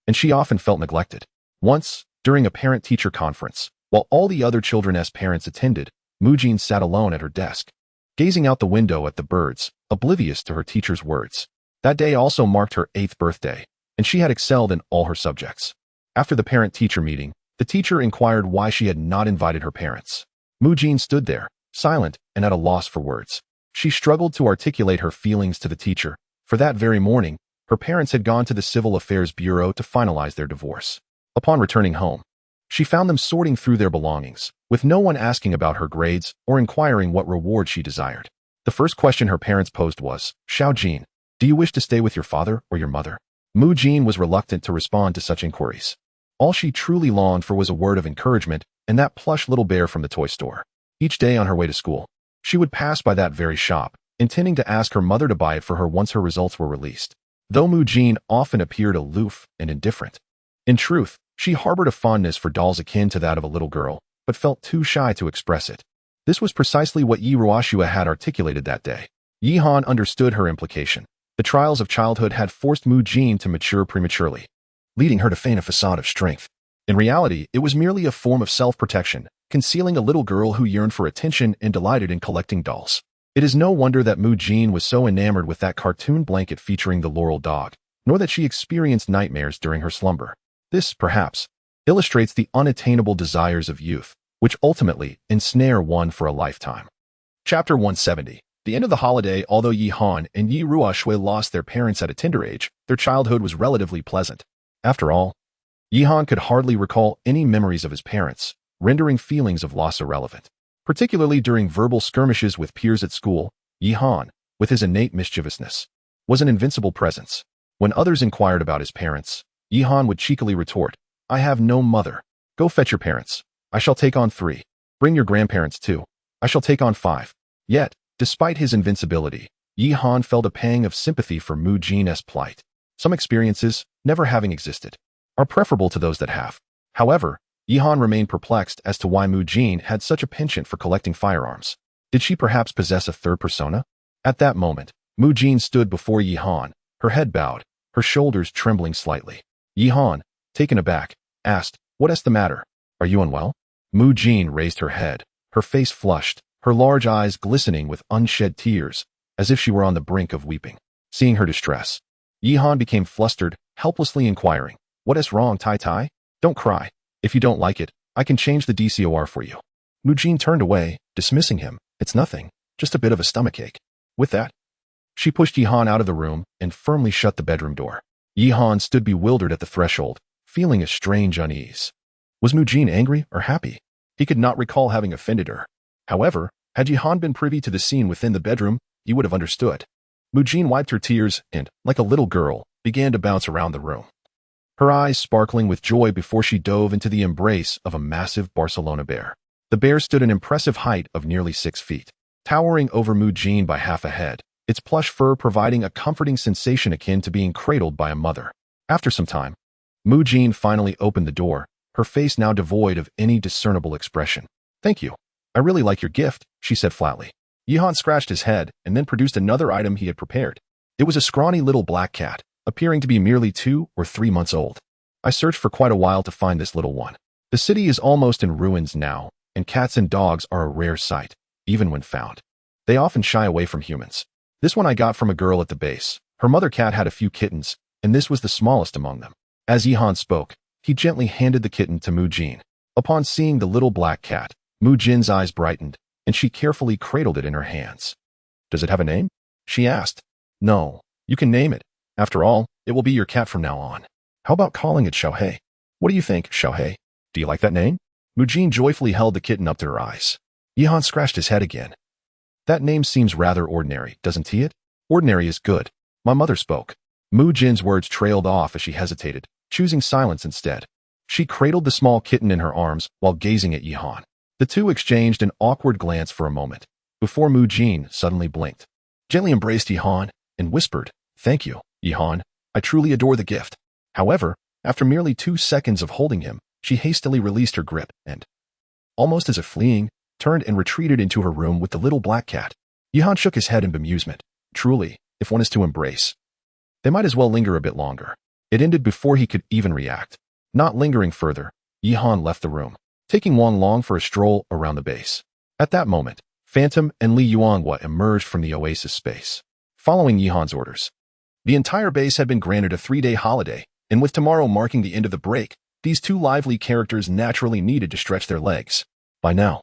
and she often felt neglected. Once, during a parent-teacher conference, while all the other children's parents attended, Mujin sat alone at her desk, gazing out the window at the birds, oblivious to her teacher's words. That day also marked her 8th birthday, and she had excelled in all her subjects. After the parent-teacher meeting, the teacher inquired why she had not invited her parents. Mujin stood there, silent and at a loss for words. She struggled to articulate her feelings to the teacher, for that very morning, her parents had gone to the Civil Affairs Bureau to finalize their divorce. Upon returning home, she found them sorting through their belongings, with no one asking about her grades or inquiring what reward she desired. The first question her parents posed was, "Xiao Jin, do you wish to stay with your father or your mother?" Mujin was reluctant to respond to such inquiries. All she truly longed for was a word of encouragement and that plush little bear from the toy store. Each day on her way to school, she would pass by that very shop, intending to ask her mother to buy it for her once her results were released. Though Mujin often appeared aloof and indifferent, in truth, she harbored a fondness for dolls akin to that of a little girl, but felt too shy to express it. This was precisely what Yiruashua had articulated that day. Yihan understood her implication. The trials of childhood had forced Mujin to mature prematurely, leading her to feign a facade of strength. In reality, it was merely a form of self-protection, concealing a little girl who yearned for attention and delighted in collecting dolls. It is no wonder that Mujin was so enamored with that cartoon blanket featuring the laurel dog, nor that she experienced nightmares during her slumber. This, perhaps, illustrates the unattainable desires of youth, which ultimately ensnare one for a lifetime. Chapter 170. The end of the holiday. Although Yihan and Yiruashue lost their parents at a tender age, their childhood was relatively pleasant. After all, Yihan could hardly recall any memories of his parents, rendering feelings of loss irrelevant. Particularly during verbal skirmishes with peers at school, Yihan, with his innate mischievousness, was an invincible presence. When others inquired about his parents, Yihan would cheekily retort, "I have no mother. Go fetch your parents. I shall take on 3. Bring your grandparents too. I shall take on 5. Yet, despite his invincibility, Yihan felt a pang of sympathy for Mujin's plight. Some experiences, never having existed, are preferable to those that have. However, Yihan remained perplexed as to why Mujin had such a penchant for collecting firearms. Did she perhaps possess a third persona? At that moment, Mujin stood before Yihan, her head bowed, her shoulders trembling slightly. Yihan, taken aback, asked, "What is the matter? Are you unwell?" Mujin raised her head, her face flushed, her large eyes glistening with unshed tears, as if she were on the brink of weeping. Seeing her distress, Yihan became flustered, helplessly inquiring, "What is wrong, Tai Tai? Don't cry. If you don't like it, I can change the DCOR for you." Mujin turned away, dismissing him. "It's nothing, just a bit of a stomachache." With that, she pushed Yihan out of the room and firmly shut the bedroom door. Yihan stood bewildered at the threshold, feeling a strange unease. Was Mujin angry or happy? He could not recall having offended her. However, had Yihan been privy to the scene within the bedroom, he would have understood. Mujin wiped her tears and, like a little girl, began to bounce around the room, her eyes sparkling with joy before she dove into the embrace of a massive Barcelona bear. The bear stood an impressive height of nearly 6 feet, towering over Mujin by half a head, its plush fur providing a comforting sensation akin to being cradled by a mother. After some time, Mujin finally opened the door, her face now devoid of any discernible expression. "Thank you. I really like your gift," she said flatly. Yihan scratched his head and then produced another item he had prepared. It was a scrawny little black cat, appearing to be merely 2 or 3 months old. "I searched for quite a while to find this little one. The city is almost in ruins now, and cats and dogs are a rare sight, even when found. They often shy away from humans. This one I got from a girl at the base. Her mother cat had a few kittens, and this was the smallest among them." As Yihan spoke, he gently handed the kitten to Mujin. Upon seeing the little black cat, Mujin's eyes brightened, and she carefully cradled it in her hands. "Does it have a name?" she asked. "No, you can name it. After all, it will be your cat from now on. How about calling it Xiaohei? What do you think, Xiaohei? Do you like that name?" Mujin joyfully held the kitten up to her eyes. Yihan scratched his head again. That name seems rather ordinary, doesn't it? Ordinary is good. My mother spoke. Mujin's words trailed off as she hesitated, choosing silence instead. She cradled the small kitten in her arms while gazing at Yihan. The two exchanged an awkward glance for a moment, before Mujin suddenly blinked. Gently embraced Yihan and whispered, "Thank you, Yihan. I truly adore the gift." However, after merely 2 seconds of holding him, she hastily released her grip and, almost as if fleeing, turned and retreated into her room with the little black cat. Yihan shook his head in bemusement. Truly, if one is to embrace, they might as well linger a bit longer. It ended before he could even react. Not lingering further, Yihan left the room, taking Wang Long for a stroll around the base. At that moment, Phantom and Li Yuanhua emerged from the oasis space, following Yihan's orders. The entire base had been granted a 3-day holiday, and with tomorrow marking the end of the break, these two lively characters naturally needed to stretch their legs. By now,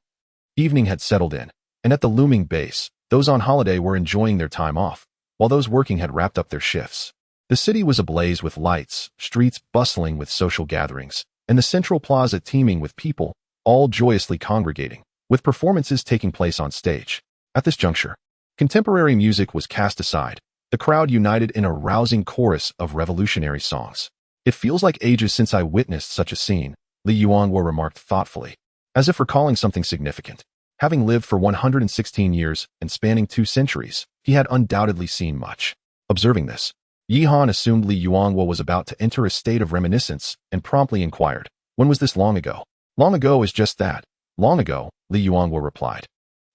evening had settled in, and at the looming base, those on holiday were enjoying their time off, while those working had wrapped up their shifts. The city was ablaze with lights, streets bustling with social gatherings, and the central plaza teeming with people, all joyously congregating, with performances taking place on stage. At this juncture, contemporary music was cast aside, the crowd united in a rousing chorus of revolutionary songs. It feels like ages since I witnessed such a scene, Li Yuanhua remarked thoughtfully, as if recalling something significant. Having lived for 116 years and spanning 2 centuries, he had undoubtedly seen much. Observing this, Yihan assumed Li Yuanhua was about to enter a state of reminiscence and promptly inquired, "When was this long ago?" "Long ago is just that. Long ago," Li Yuanhua replied,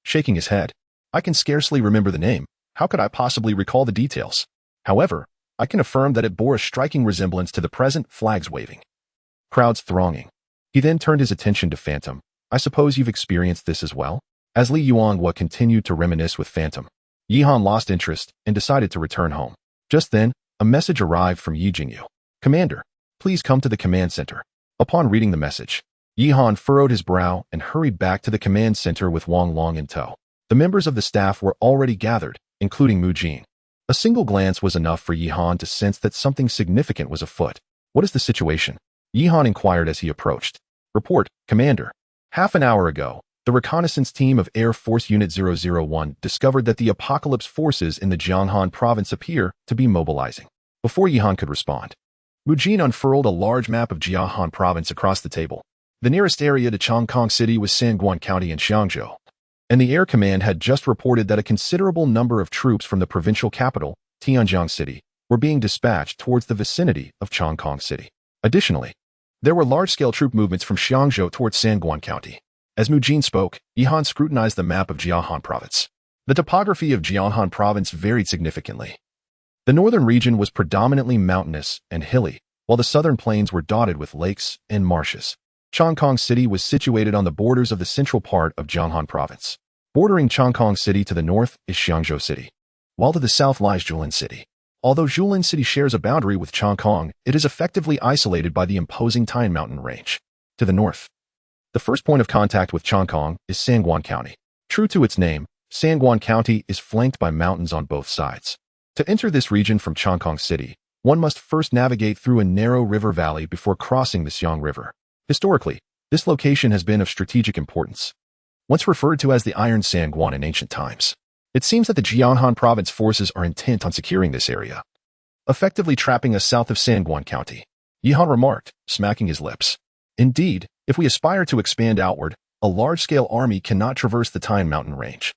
shaking his head. "I can scarcely remember the name. How could I possibly recall the details? However, I can affirm that it bore a striking resemblance to the present, flags waving, crowds thronging." He then turned his attention to Phantom. "I suppose you've experienced this as well?" As Li Yuanhua continued to reminisce with Phantom, Yihan lost interest and decided to return home. Just then, a message arrived from Yi Jingyu. "Commander, please come to the command center." Upon reading the message, Yihan furrowed his brow and hurried back to the command center with Wang Long in tow. The members of the staff were already gathered, including Mujin. A single glance was enough for Yihan to sense that something significant was afoot. "What is the situation?" Yihan inquired as he approached. "Report, Commander. Half an hour ago, the reconnaissance team of Air Force Unit 001 discovered that the apocalypse forces in the Jianghan province appear to be mobilizing." Before Yihan could respond, Mujin unfurled a large map of Jianghan province across the table. The nearest area to Chongqing City was Sanguan County in Xiangzhou, and the Air Command had just reported that a considerable number of troops from the provincial capital, Tianjin City, were being dispatched towards the vicinity of Chongqing City. Additionally, there were large-scale troop movements from Xiangzhou towards Sanguan County. As Mujin spoke, Yihan scrutinized the map of Jianghan province. The topography of Jianghan province varied significantly. The northern region was predominantly mountainous and hilly, while the southern plains were dotted with lakes and marshes. Chongqing City was situated on the borders of the central part of Jianghan province. Bordering Chongqing City to the north is Xiangzhou City, while to the south lies Julin City. Although Julin City shares a boundary with Chongqing, it is effectively isolated by the imposing Tine Mountain Range. To the north, the first point of contact with Chongqing is Sanguan County. True to its name, Sanguan County is flanked by mountains on both sides. To enter this region from Chongqing City, one must first navigate through a narrow river valley before crossing the Xiang River. Historically, this location has been of strategic importance, once referred to as the Iron Sanguan in ancient times. It seems that the Jianghan province forces are intent on securing this area, effectively trapping us south of Sanguan County, Yihan remarked, smacking his lips. Indeed, if we aspire to expand outward, a large-scale army cannot traverse the Tine Mountain Range.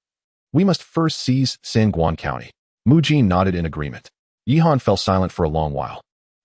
We must first seize Sanguan County. Mujin nodded in agreement. Yihan fell silent for a long while,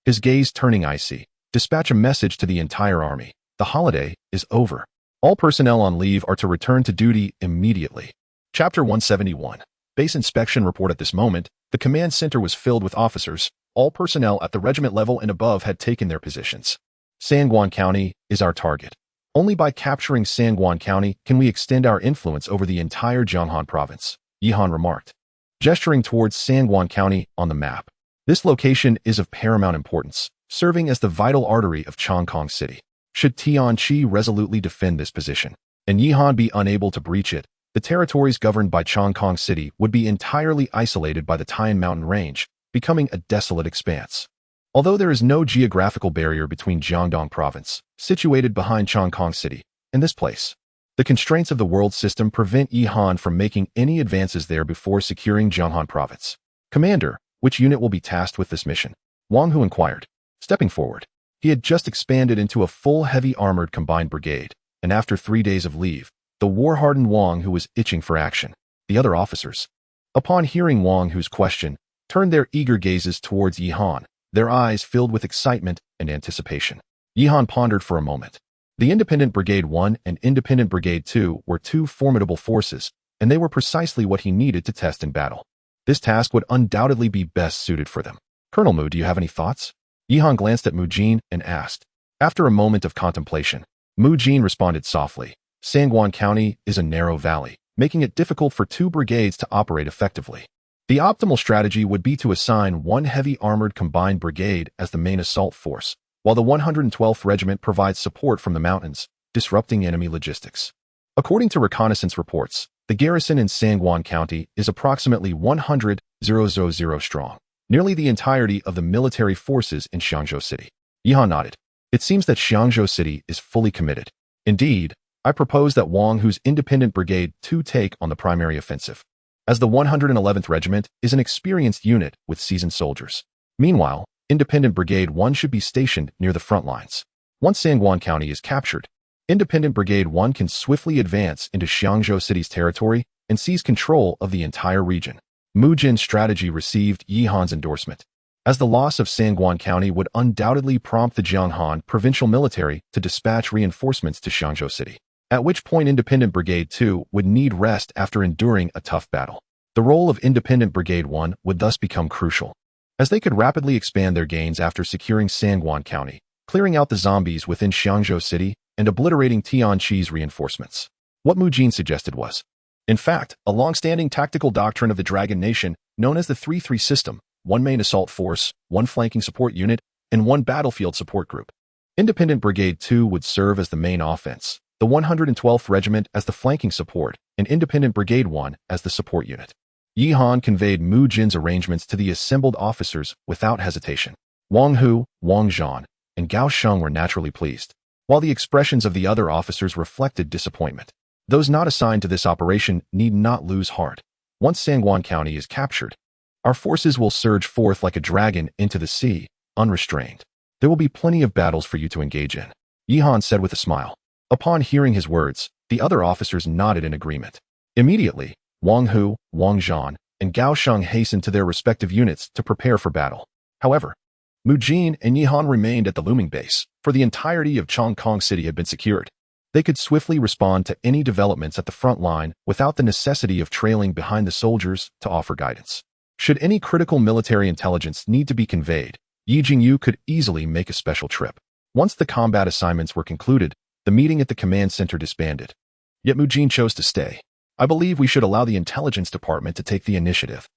his gaze turning icy. Dispatch a message to the entire army. The holiday is over. All personnel on leave are to return to duty immediately. Chapter 171. Base inspection report. At this moment, the command center was filled with officers. All personnel at the regiment level and above had taken their positions. Sanguan County is our target. Only by capturing Sanguan County can we extend our influence over the entire Jianghan province, Yihan remarked, gesturing towards Sanguan County on the map. This location is of paramount importance, serving as the vital artery of Chongqing City. Should Tianqi resolutely defend this position, and Yihan be unable to breach it, the territories governed by Chongqing City would be entirely isolated by the Tine Mountain Range, becoming a desolate expanse. Although there is no geographical barrier between Jiangdong Province, situated behind Chongqing City, in this place. The constraints of the world system prevent Yi Han from making any advances there before securing Jianghan province. Commander, which unit will be tasked with this mission? Wang Hu inquired. Stepping forward, he had just expanded into a full heavy armored combined brigade, and after 3 days of leave, the war-hardened Wang Hu was itching for action. The other officers, upon hearing Wang Hu's question, turned their eager gazes towards Yi Han, their eyes filled with excitement and anticipation. Yi Han pondered for a moment. The Independent Brigade 1 and Independent Brigade 2 were two formidable forces, and they were precisely what he needed to test in battle. This task would undoubtedly be best suited for them. Colonel Mu, do you have any thoughts? Yi Han glanced at Mu Jin and asked. After a moment of contemplation, Mu Jin responded softly. Sangwon County is a narrow valley, making it difficult for 2 brigades to operate effectively. The optimal strategy would be to assign one heavy armored combined brigade as the main assault force, while the 112th Regiment provides support from the mountains, disrupting enemy logistics. According to reconnaissance reports, the garrison in Sangwon County is approximately 100,000 strong, nearly the entirety of the military forces in Xiangzhou City. Yi Han nodded. It seems that Xiangzhou City is fully committed. Indeed, I propose that Wang Hu's Independent Brigade 2 take on the primary offensive, as the 111th Regiment is an experienced unit with seasoned soldiers. Meanwhile, Independent Brigade 1 should be stationed near the front lines. Once Sangwon County is captured, Independent Brigade 1 can swiftly advance into Xiangzhou City's territory and seize control of the entire region. Mu Jin's strategy received Yi Han's endorsement, as the loss of Sangwon County would undoubtedly prompt the Jianghan provincial military to dispatch reinforcements to Xiangzhou City, at which point Independent Brigade 2 would need rest after enduring a tough battle. The role of Independent Brigade 1 would thus become crucial, as they could rapidly expand their gains after securing Sangwon County, clearing out the zombies within Xiangzhou City and obliterating Tianqi's reinforcements. What Mu Jin suggested was, in fact, a long-standing tactical doctrine of the Dragon Nation known as the 3-3 system: 1 main assault force, 1 flanking support unit, and 1 battlefield support group. Independent Brigade 2 would serve as the main offense, the 112th Regiment as the flanking support, and Independent Brigade 1 as the support unit. Yi Han conveyed Mu Jin's arrangements to the assembled officers without hesitation. Wang Hu, Wang Zhan, and Gao Sheng were naturally pleased, while the expressions of the other officers reflected disappointment. Those not assigned to this operation need not lose heart. Once Sangwon County is captured, our forces will surge forth like a dragon into the sea, unrestrained. There will be plenty of battles for you to engage in, Yi Han said with a smile. Upon hearing his words, the other officers nodded in agreement. Immediately, Wang Hu, Wang Zhan, and Gao Sheng hastened to their respective units to prepare for battle. However, Mu Jin and Yi Han remained at the looming base, for the entirety of Chongkong City had been secured. They could swiftly respond to any developments at the front line without the necessity of trailing behind the soldiers to offer guidance. Should any critical military intelligence need to be conveyed, Yi Jingyu could easily make a special trip. Once the combat assignments were concluded, the meeting at the command center disbanded. Yet Mu Jin chose to stay. I believe we should allow the intelligence department to take the initiative.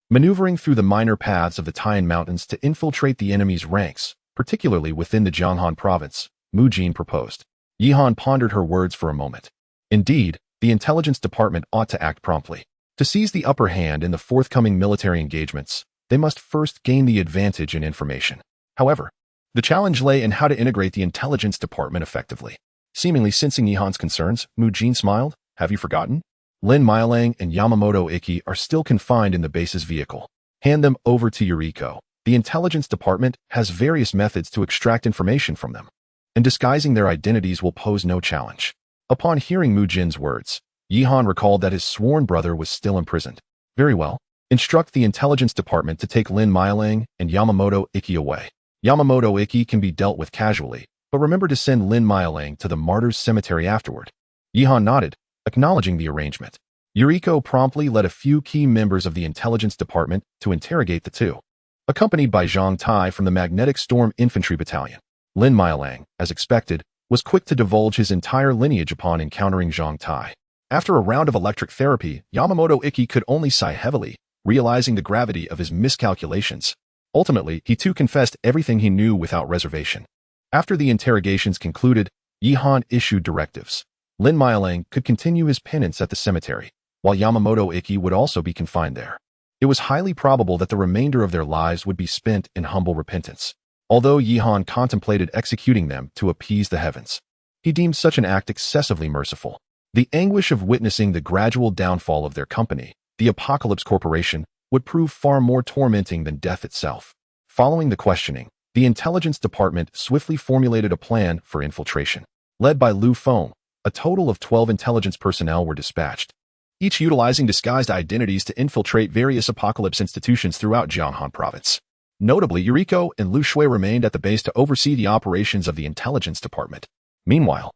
Maneuvering through the minor paths of the Tian Mountains to infiltrate the enemy's ranks, particularly within the Jianghan province, Mu Jin proposed. Yi Han pondered her words for a moment. Indeed, the intelligence department ought to act promptly. To seize the upper hand in the forthcoming military engagements, they must first gain the advantage in information. However, the challenge lay in how to integrate the intelligence department effectively. Seemingly sensing Yi Han's concerns, Mu Jin smiled. Have you forgotten? Lin Mialang and Yamamoto Iki are still confined in the base's vehicle. Hand them over to Yuriko. The intelligence department has various methods to extract information from them, and disguising their identities will pose no challenge. Upon hearing Mu Jin's words, Yi Han recalled that his sworn brother was still imprisoned. Very well. Instruct the intelligence department to take Lin Mialang and Yamamoto Iki away. Yamamoto Iki can be dealt with casually, but remember to send Lin Mialang to the Martyrs' Cemetery afterward. Yi Han nodded, acknowledging the arrangement. Yuriko promptly led a few key members of the intelligence department to interrogate the two, accompanied by Zhang Tai from the Magnetic Storm Infantry Battalion. Lin Mialang, as expected, was quick to divulge his entire lineage upon encountering Zhang Tai. After a round of electric therapy, Yamamoto Iki could only sigh heavily, realizing the gravity of his miscalculations. Ultimately, he too confessed everything he knew without reservation. After the interrogations concluded, Yi Han issued directives. Lin Mialang could continue his penance at the cemetery, while Yamamoto Iki would also be confined there. It was highly probable that the remainder of their lives would be spent in humble repentance, although Yi Han contemplated executing them to appease the heavens. He deemed such an act excessively merciful. The anguish of witnessing the gradual downfall of their company, the Apocalypse Corporation, would prove far more tormenting than death itself. Following the questioning, the intelligence department swiftly formulated a plan for infiltration. Led by Lu Feng, a total of 12 intelligence personnel were dispatched, each utilizing disguised identities to infiltrate various Apocalypse institutions throughout Jianghan province. Notably, Yuriko and Lu Shui remained at the base to oversee the operations of the intelligence department. Meanwhile,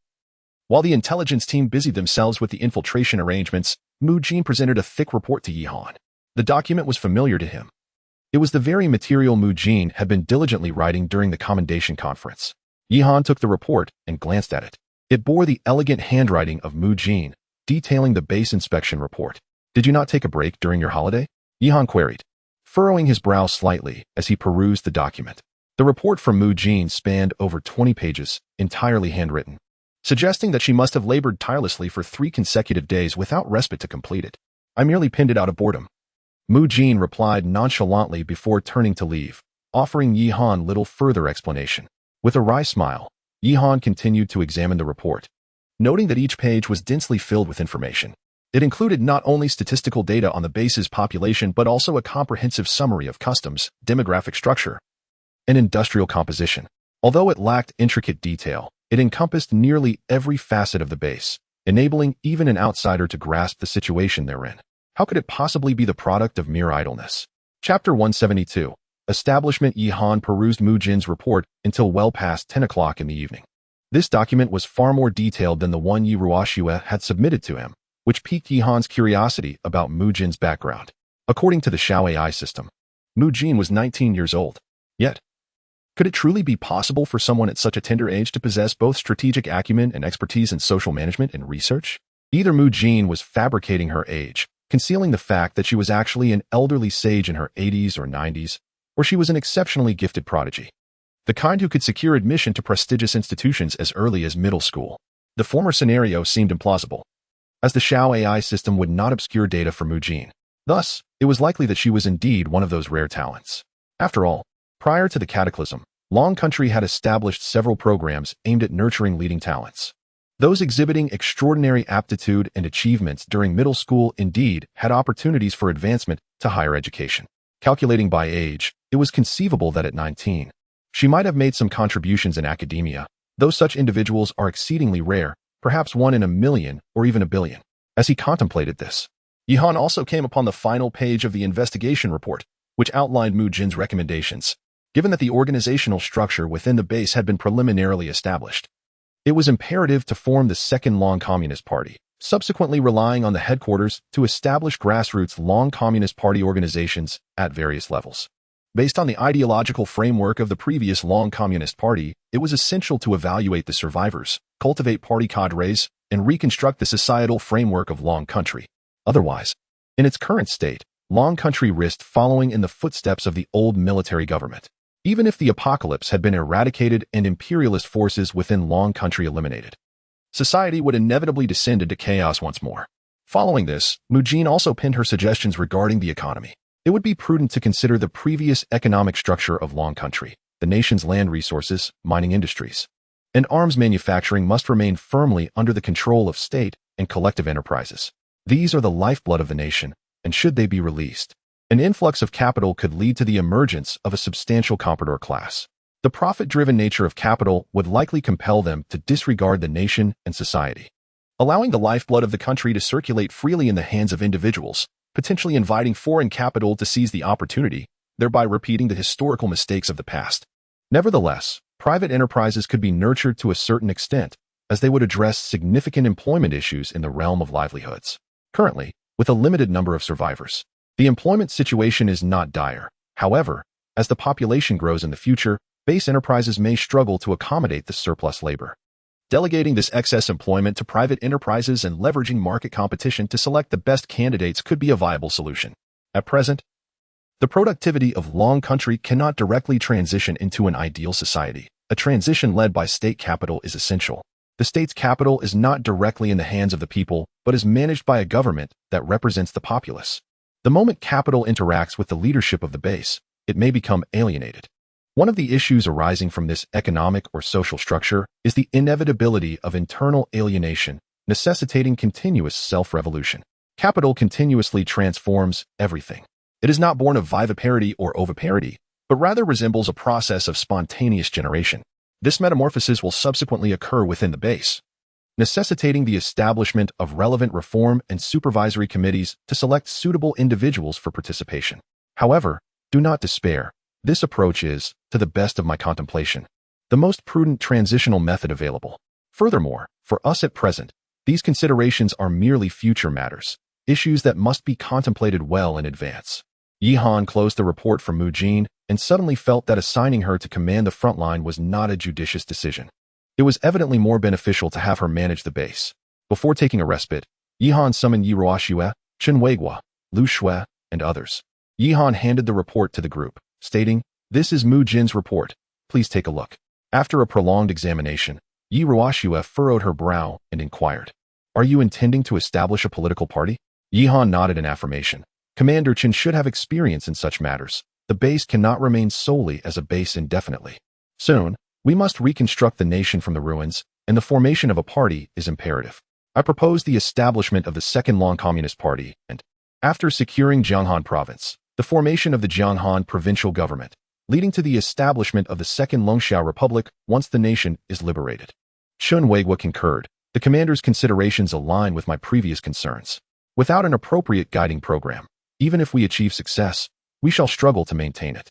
while the intelligence team busied themselves with the infiltration arrangements, Mu Jin presented a thick report to Yihan. The document was familiar to him. It was the very material Mu Jin had been diligently writing during the commendation conference. Yihan took the report and glanced at it. It bore the elegant handwriting of Mu Jin, detailing the base inspection report. "Did you not take a break during your holiday?" Yihan queried, furrowing his brow slightly as he perused the document. The report from Mu Jin spanned over 20 pages, entirely handwritten, suggesting that she must have labored tirelessly for 3 consecutive days without respite to complete it. "I merely pinned it out of boredom," Mu Jin replied nonchalantly before turning to leave, offering Yihan little further explanation. With a wry smile, Yihan continued to examine the report, noting that each page was densely filled with information. It included not only statistical data on the base's population but also a comprehensive summary of customs, demographic structure, and industrial composition. Although it lacked intricate detail, it encompassed nearly every facet of the base, enabling even an outsider to grasp the situation therein. How could it possibly be the product of mere idleness? Chapter 172. Establishment. Yihan perused Mu Jin's report until well past 10 o'clock in the evening. This document was far more detailed than the one Yi Ruoxue had submitted to him, which piqued Yihan's curiosity about Mu Jin's background. According to the Xiao AI system, Mu Jin was 19 years old. Yet, could it truly be possible for someone at such a tender age to possess both strategic acumen and expertise in social management and research? Either Mu Jin was fabricating her age, concealing the fact that she was actually an elderly sage in her 80s or 90s, or she was an exceptionally gifted prodigy, the kind who could secure admission to prestigious institutions as early as middle school. The former scenario seemed implausible, as the Xiao AI system would not obscure data for Mu Jin. Thus, it was likely that she was indeed one of those rare talents. After all, prior to the cataclysm, Long Country had established several programs aimed at nurturing leading talents. Those exhibiting extraordinary aptitude and achievements during middle school indeed had opportunities for advancement to higher education. Calculating by age, it was conceivable that at 19, she might have made some contributions in academia, though such individuals are exceedingly rare, perhaps 1 in a million or even a billion. As he contemplated this, Yihan also came upon the final page of the investigation report, which outlined Mu Jin's recommendations. Given that the organizational structure within the base had been preliminarily established, it was imperative to form the Second Long Communist Party, subsequently relying on the headquarters to establish grassroots Long Communist Party organizations at various levels. Based on the ideological framework of the previous Long Communist Party, it was essential to evaluate the survivors, cultivate party cadres, and reconstruct the societal framework of Long Country. Otherwise, in its current state, Long Country risked following in the footsteps of the old military government. Even if the apocalypse had been eradicated and imperialist forces within Long Country eliminated, society would inevitably descend into chaos once more. Following this, Mu Jin also pinned her suggestions regarding the economy. It would be prudent to consider the previous economic structure of Long Country. The nation's land resources, mining industries, and arms manufacturing must remain firmly under the control of state and collective enterprises. These are the lifeblood of the nation, and should they be released, an influx of capital could lead to the emergence of a substantial comprador class. The profit-driven nature of capital would likely compel them to disregard the nation and society, allowing the lifeblood of the country to circulate freely in the hands of individuals, potentially inviting foreign capital to seize the opportunity, thereby repeating the historical mistakes of the past. Nevertheless, private enterprises could be nurtured to a certain extent, as they would address significant employment issues in the realm of livelihoods. Currently, with a limited number of survivors, the employment situation is not dire. However, as the population grows in the future, base enterprises may struggle to accommodate the surplus labor. Delegating this excess employment to private enterprises and leveraging market competition to select the best candidates could be a viable solution. At present, the productivity of Long Country cannot directly transition into an ideal society. A transition led by state capital is essential. The state's capital is not directly in the hands of the people, but is managed by a government that represents the populace. The moment capital interacts with the leadership of the base, it may become alienated. One of the issues arising from this economic or social structure is the inevitability of internal alienation, necessitating continuous self-revolution. Capital continuously transforms everything. It is not born of viviparity or oviparity, but rather resembles a process of spontaneous generation. This metamorphosis will subsequently occur within the base, necessitating the establishment of relevant reform and supervisory committees to select suitable individuals for participation. However, do not despair. This approach is, to the best of my contemplation, the most prudent transitional method available. Furthermore, for us at present, these considerations are merely future matters, issues that must be contemplated well in advance. Yi Han closed the report from Mu Jin and suddenly felt that assigning her to command the front line was not a judicious decision. It was evidently more beneficial to have her manage the base. Before taking a respite, Yi Han summoned Yi Ruoxue, Chen Weiguo, Lu Shui, and others. Yi Han handed the report to the group, stating, "This is Mu Jin's report. Please take a look." After a prolonged examination, Yi Ruoxue furrowed her brow and inquired, "Are you intending to establish a political party?" Yi Han nodded in affirmation. Commander Chen should have experience in such matters. The base cannot remain solely as a base indefinitely. Soon, we must reconstruct the nation from the ruins, and the formation of a party is imperative. I propose the establishment of the Second Long Communist Party and, after securing Jianghan Province, the formation of the Jianghan Provincial Government, leading to the establishment of the Second Longxiao Republic once the nation is liberated. Chen Weiguo concurred. The commander's considerations align with my previous concerns. Without an appropriate guiding program, even if we achieve success, we shall struggle to maintain it.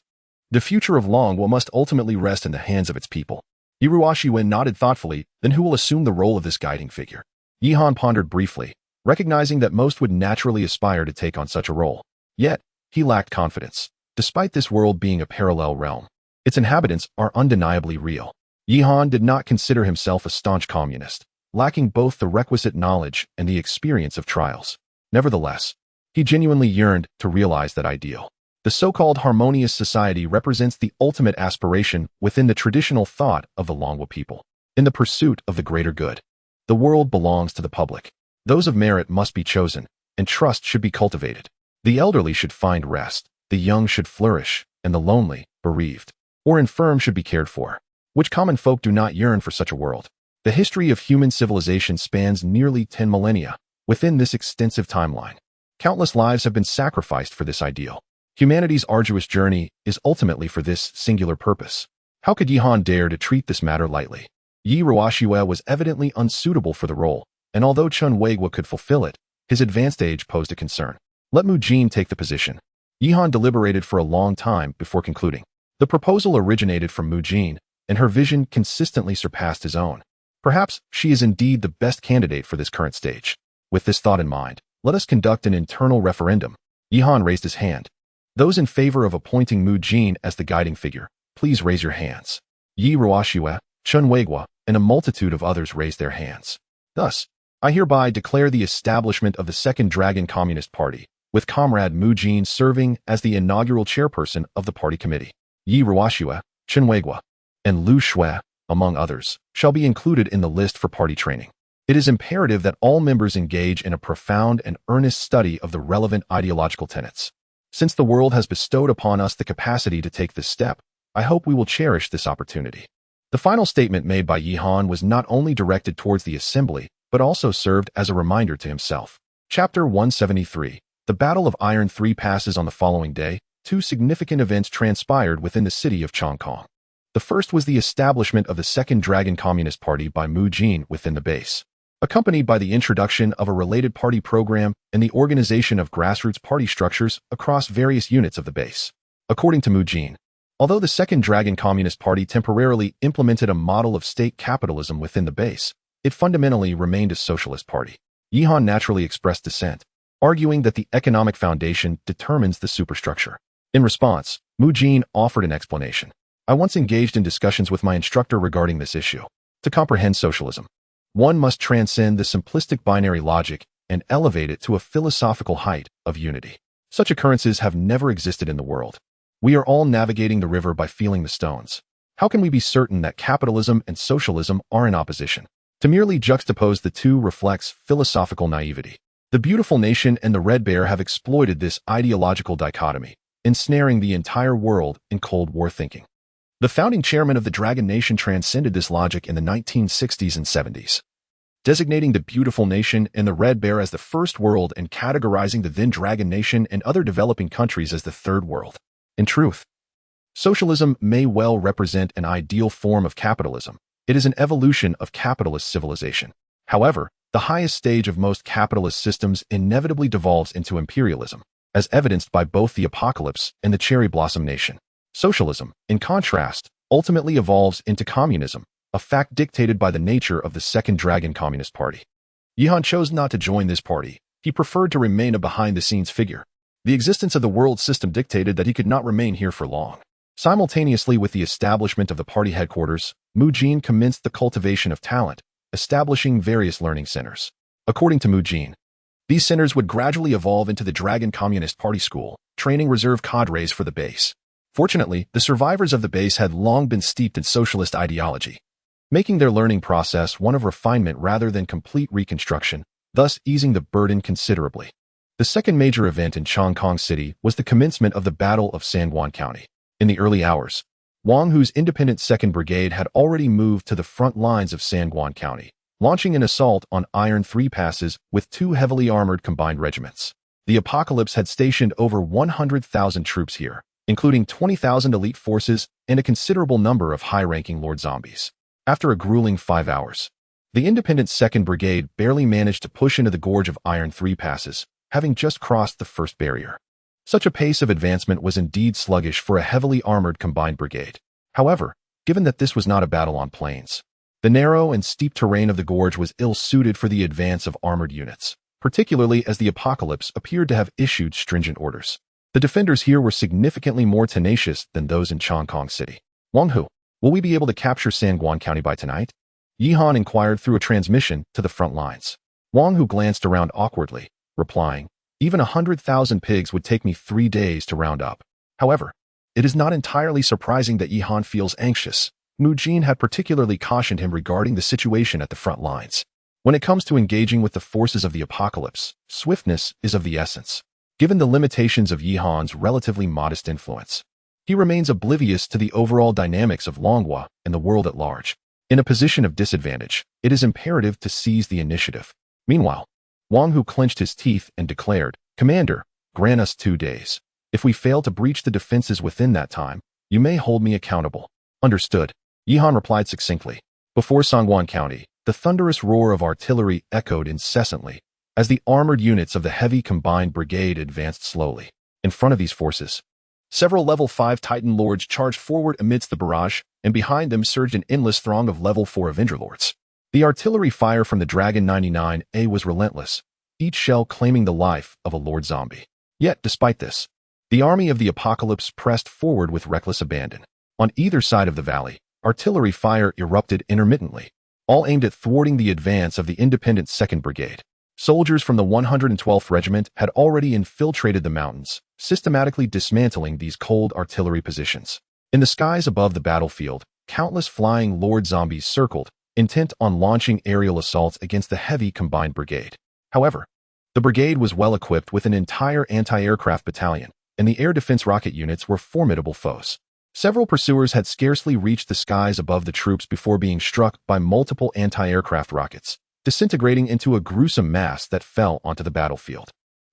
The future of Longwo must ultimately rest in the hands of its people. Yi Ruoxue nodded thoughtfully. Then who will assume the role of this guiding figure? Yi Han pondered briefly, recognizing that most would naturally aspire to take on such a role. Yet, he lacked confidence. Despite this world being a parallel realm, its inhabitants are undeniably real. Yi Han did not consider himself a staunch communist, lacking both the requisite knowledge and the experience of trials. Nevertheless, he genuinely yearned to realize that ideal. The so-called harmonious society represents the ultimate aspiration within the traditional thought of the Longwo people. In the pursuit of the greater good, the world belongs to the public. Those of merit must be chosen, and trust should be cultivated. The elderly should find rest, the young should flourish, and the lonely, bereaved, or infirm should be cared for. Which common folk do not yearn for such a world? The history of human civilization spans nearly 10 millennia. Within this extensive timeline, countless lives have been sacrificed for this ideal. Humanity's arduous journey is ultimately for this singular purpose. How could Yi Han dare to treat this matter lightly? Yi Ruoxue was evidently unsuitable for the role, and although Chen Weiguo could fulfill it, his advanced age posed a concern. Let Mu Jin take the position. Yi Han deliberated for a long time before concluding. The proposal originated from Mu Jin, and her vision consistently surpassed his own. Perhaps she is indeed the best candidate for this current stage. With this thought in mind, let us conduct an internal referendum. Yi Han raised his hand. Those in favor of appointing Mu Jin as the guiding figure, please raise your hands. Yi Ruoxue, Chen Weiguo, and a multitude of others raised their hands. Thus, I hereby declare the establishment of the Second Dragon Communist Party, with Comrade Mu Jin serving as the inaugural chairperson of the party committee. Yi Ruoxue, Chen Weiguo, and Lu Shui, among others, shall be included in the list for party training. It is imperative that all members engage in a profound and earnest study of the relevant ideological tenets. Since the world has bestowed upon us the capacity to take this step, I hope we will cherish this opportunity. The final statement made by Yi Han was not only directed towards the assembly, but also served as a reminder to himself. Chapter 173. The Battle of Iron 3 passes on the following day. Two significant events transpired within the city of Chongqing. The first was the establishment of the Second Dragon Communist Party by Mu Jin within the base, accompanied by the introduction of a related party program and the organization of grassroots party structures across various units of the base. According to Mu Jin, although the Second Dragon Communist Party temporarily implemented a model of state capitalism within the base, it fundamentally remained a socialist party. Yi Han naturally expressed dissent, arguing that the economic foundation determines the superstructure. In response, Mu Jin offered an explanation. I once engaged in discussions with my instructor regarding this issue. To comprehend socialism, one must transcend the simplistic binary logic and elevate it to a philosophical height of unity. Such occurrences have never existed in the world. We are all navigating the river by feeling the stones. How can we be certain that capitalism and socialism are in opposition? To merely juxtapose the two reflects philosophical naivety. The beautiful nation and the Red Bear have exploited this ideological dichotomy, ensnaring the entire world in Cold War thinking. The founding chairman of the Dragon Nation transcended this logic in the 1960s and 70s, designating the Beautiful Nation and the Red Bear as the First World and categorizing the then Dragon Nation and other developing countries as the Third World. In truth, socialism may well represent an ideal form of capitalism. It is an evolution of capitalist civilization. However, the highest stage of most capitalist systems inevitably devolves into imperialism, as evidenced by both the apocalypse and the cherry blossom nation. Socialism, in contrast, ultimately evolves into communism, a fact dictated by the nature of the Second Dragon Communist Party. Yihan chose not to join this party. He preferred to remain a behind-the-scenes figure. The existence of the world system dictated that he could not remain here for long. Simultaneously with the establishment of the party headquarters, Mu Jin commenced the cultivation of talent, establishing various learning centers. According to Mu Jin, these centers would gradually evolve into the Dragon Communist Party School, training reserve cadres for the base. Fortunately, the survivors of the base had long been steeped in socialist ideology, making their learning process one of refinement rather than complete reconstruction, thus easing the burden considerably. The second major event in Chongqing City was the commencement of the Battle of Sangwon County. In the early hours, Wang Hu's independent 2nd Brigade had already moved to the front lines of Sangwon County, launching an assault on Iron 3 passes with 2 heavily armored combined regiments. The apocalypse had stationed over 100,000 troops here, including 20,000 elite forces and a considerable number of high-ranking Lord Zombies. After a grueling 5 hours, the independent 2nd Brigade barely managed to push into the gorge of Iron 3 passes, having just crossed the first barrier. Such a pace of advancement was indeed sluggish for a heavily armored combined brigade. However, given that this was not a battle on plains, the narrow and steep terrain of the gorge was ill-suited for the advance of armored units, particularly as the apocalypse appeared to have issued stringent orders. The defenders here were significantly more tenacious than those in Chongqing City. Wang Hu, will we be able to capture Sangwon County by tonight? Yihan inquired through a transmission to the front lines. Wang Hu glanced around awkwardly, replying, "Even 100,000 pigs would take me 3 days to round up." However, it is not entirely surprising that Yihan feels anxious. Mu Jin had particularly cautioned him regarding the situation at the front lines. When it comes to engaging with the forces of the apocalypse, swiftness is of the essence. Given the limitations of Yihan's relatively modest influence, he remains oblivious to the overall dynamics of Longhua and the world at large. In a position of disadvantage, it is imperative to seize the initiative. Meanwhile, Wang Hu clenched his teeth and declared, "Commander, grant us 2 days. If we fail to breach the defenses within that time, you may hold me accountable." Understood, Yihan replied succinctly. Before Sangwon County, the thunderous roar of artillery echoed incessantly as the armored units of the heavy combined brigade advanced slowly. In front of these forces, several level 5 Titan Lords charged forward amidst the barrage, and behind them surged an endless throng of level 4 Avenger Lords. The artillery fire from the Dragon 99A was relentless, each shell claiming the life of a Lord Zombie. Yet, despite this, the army of the apocalypse pressed forward with reckless abandon. On either side of the valley, artillery fire erupted intermittently, all aimed at thwarting the advance of the independent 2nd Brigade. Soldiers from the 112th Regiment had already infiltrated the mountains, systematically dismantling these cold artillery positions. In the skies above the battlefield, countless flying Lord Zombies circled, intent on launching aerial assaults against the heavy combined brigade. However, the brigade was well equipped with an entire anti-aircraft battalion, and the air defense rocket units were formidable foes. Several pursuers had scarcely reached the skies above the troops before being struck by multiple anti-aircraft rockets, disintegrating into a gruesome mass that fell onto the battlefield.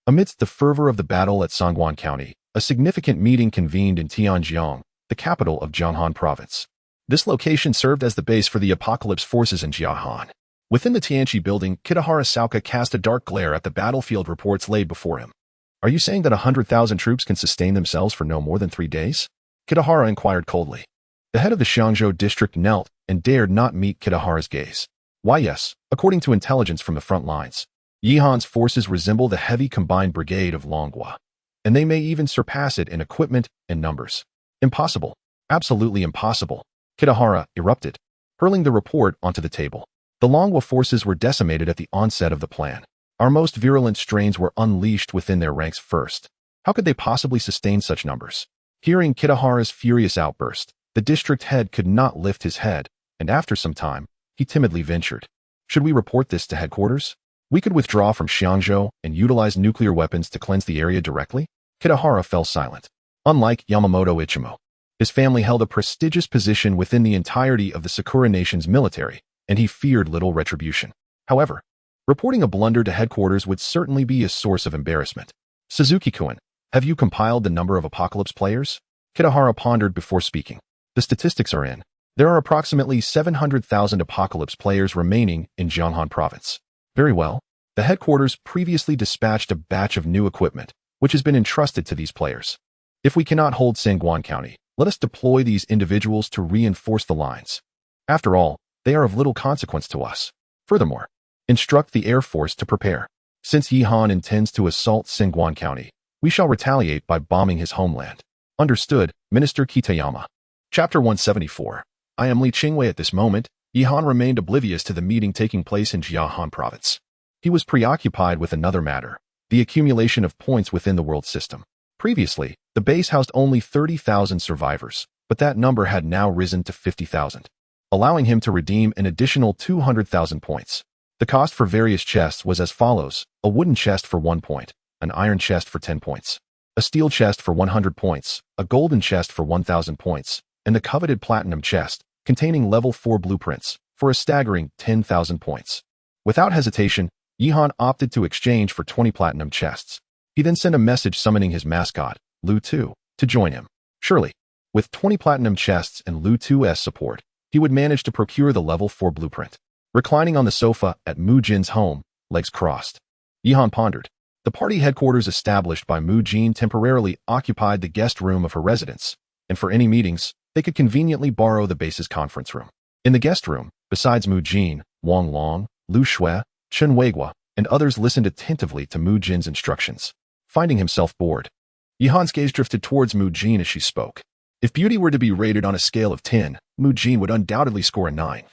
Amidst the fervor of the battle at Sangwon County, a significant meeting convened in Tianjiang, the capital of Jianghan Province. This location served as the base for the apocalypse forces in Jiahan. Within the Tianqi building, Kitahara Sauka cast a dark glare at the battlefield reports laid before him. "Are you saying that 100,000 troops can sustain themselves for no more than 3 days?" Kitahara inquired coldly. The head of the Xiangzhou district knelt and dared not meet Kitahara's gaze. "Why yes, according to intelligence from the front lines, Yihan's forces resemble the heavy combined brigade of Longhua, and they may even surpass it in equipment and numbers." "Impossible. Absolutely impossible," Kitahara erupted, hurling the report onto the table. "The Longhua forces were decimated at the onset of the plan. Our most virulent strains were unleashed within their ranks first. How could they possibly sustain such numbers?" Hearing Kitahara's furious outburst, the district head could not lift his head, and after some time, he timidly ventured, "Should we report this to headquarters? We could withdraw from Xiangzhou and utilize nuclear weapons to cleanse the area directly." Kitahara fell silent. Unlike Yamamoto Ichimo, His family held a prestigious position within the entirety of the Sakura nation's military, and he feared little retribution. However, reporting a blunder to headquarters would certainly be a source of embarrassment. Suzuki-kun, have you compiled the number of Apocalypse players? Kitahara pondered before speaking. The statistics are in. There are approximately 700,000 Apocalypse players remaining in Jianghan province. Very well. The headquarters previously dispatched a batch of new equipment, which has been entrusted to these players. If we cannot hold Sangguan County, let us deploy these individuals to reinforce the lines. After all, they are of little consequence to us. Furthermore, instruct the Air Force to prepare. Since Yihan intends to assault Sangguan County, we shall retaliate by bombing his homeland. Understood, Minister Kitayama. Chapter 174. I am Li Qingwei. At this moment, Yihan remained oblivious to the meeting taking place in Jianghan province. He was preoccupied with another matter, the accumulation of points within the world system. Previously, the base housed only 30,000 survivors, but that number had now risen to 50,000, allowing him to redeem an additional 200,000 points. The cost for various chests was as follows: a wooden chest for 1 point, an iron chest for 10 points, a steel chest for 100 points, a golden chest for 1,000 points, and the coveted platinum chest, containing level 4 blueprints, for a staggering 10,000 points. Without hesitation, Yihan opted to exchange for 20 platinum chests. He then sent a message summoning his mascot, Lu Tu, to join him. Surely, with 20 platinum chests and Lu Tu's support, he would manage to procure the level 4 blueprint. Reclining on the sofa at Mu Jin's home, legs crossed, Yihan pondered. The party headquarters established by Mu Jin temporarily occupied the guest room of her residence, and for any meetings, they could conveniently borrow the base's conference room. In the guest room, besides Mu Jin, Wang Long, Lu Shui, Chen Weiguo, and others listened attentively to Mu Jin's instructions. Finding himself bored, Yihan's gaze drifted towards Mu Jin as she spoke. If beauty were to be rated on a scale of 10, Mu Jin would undoubtedly score a 9,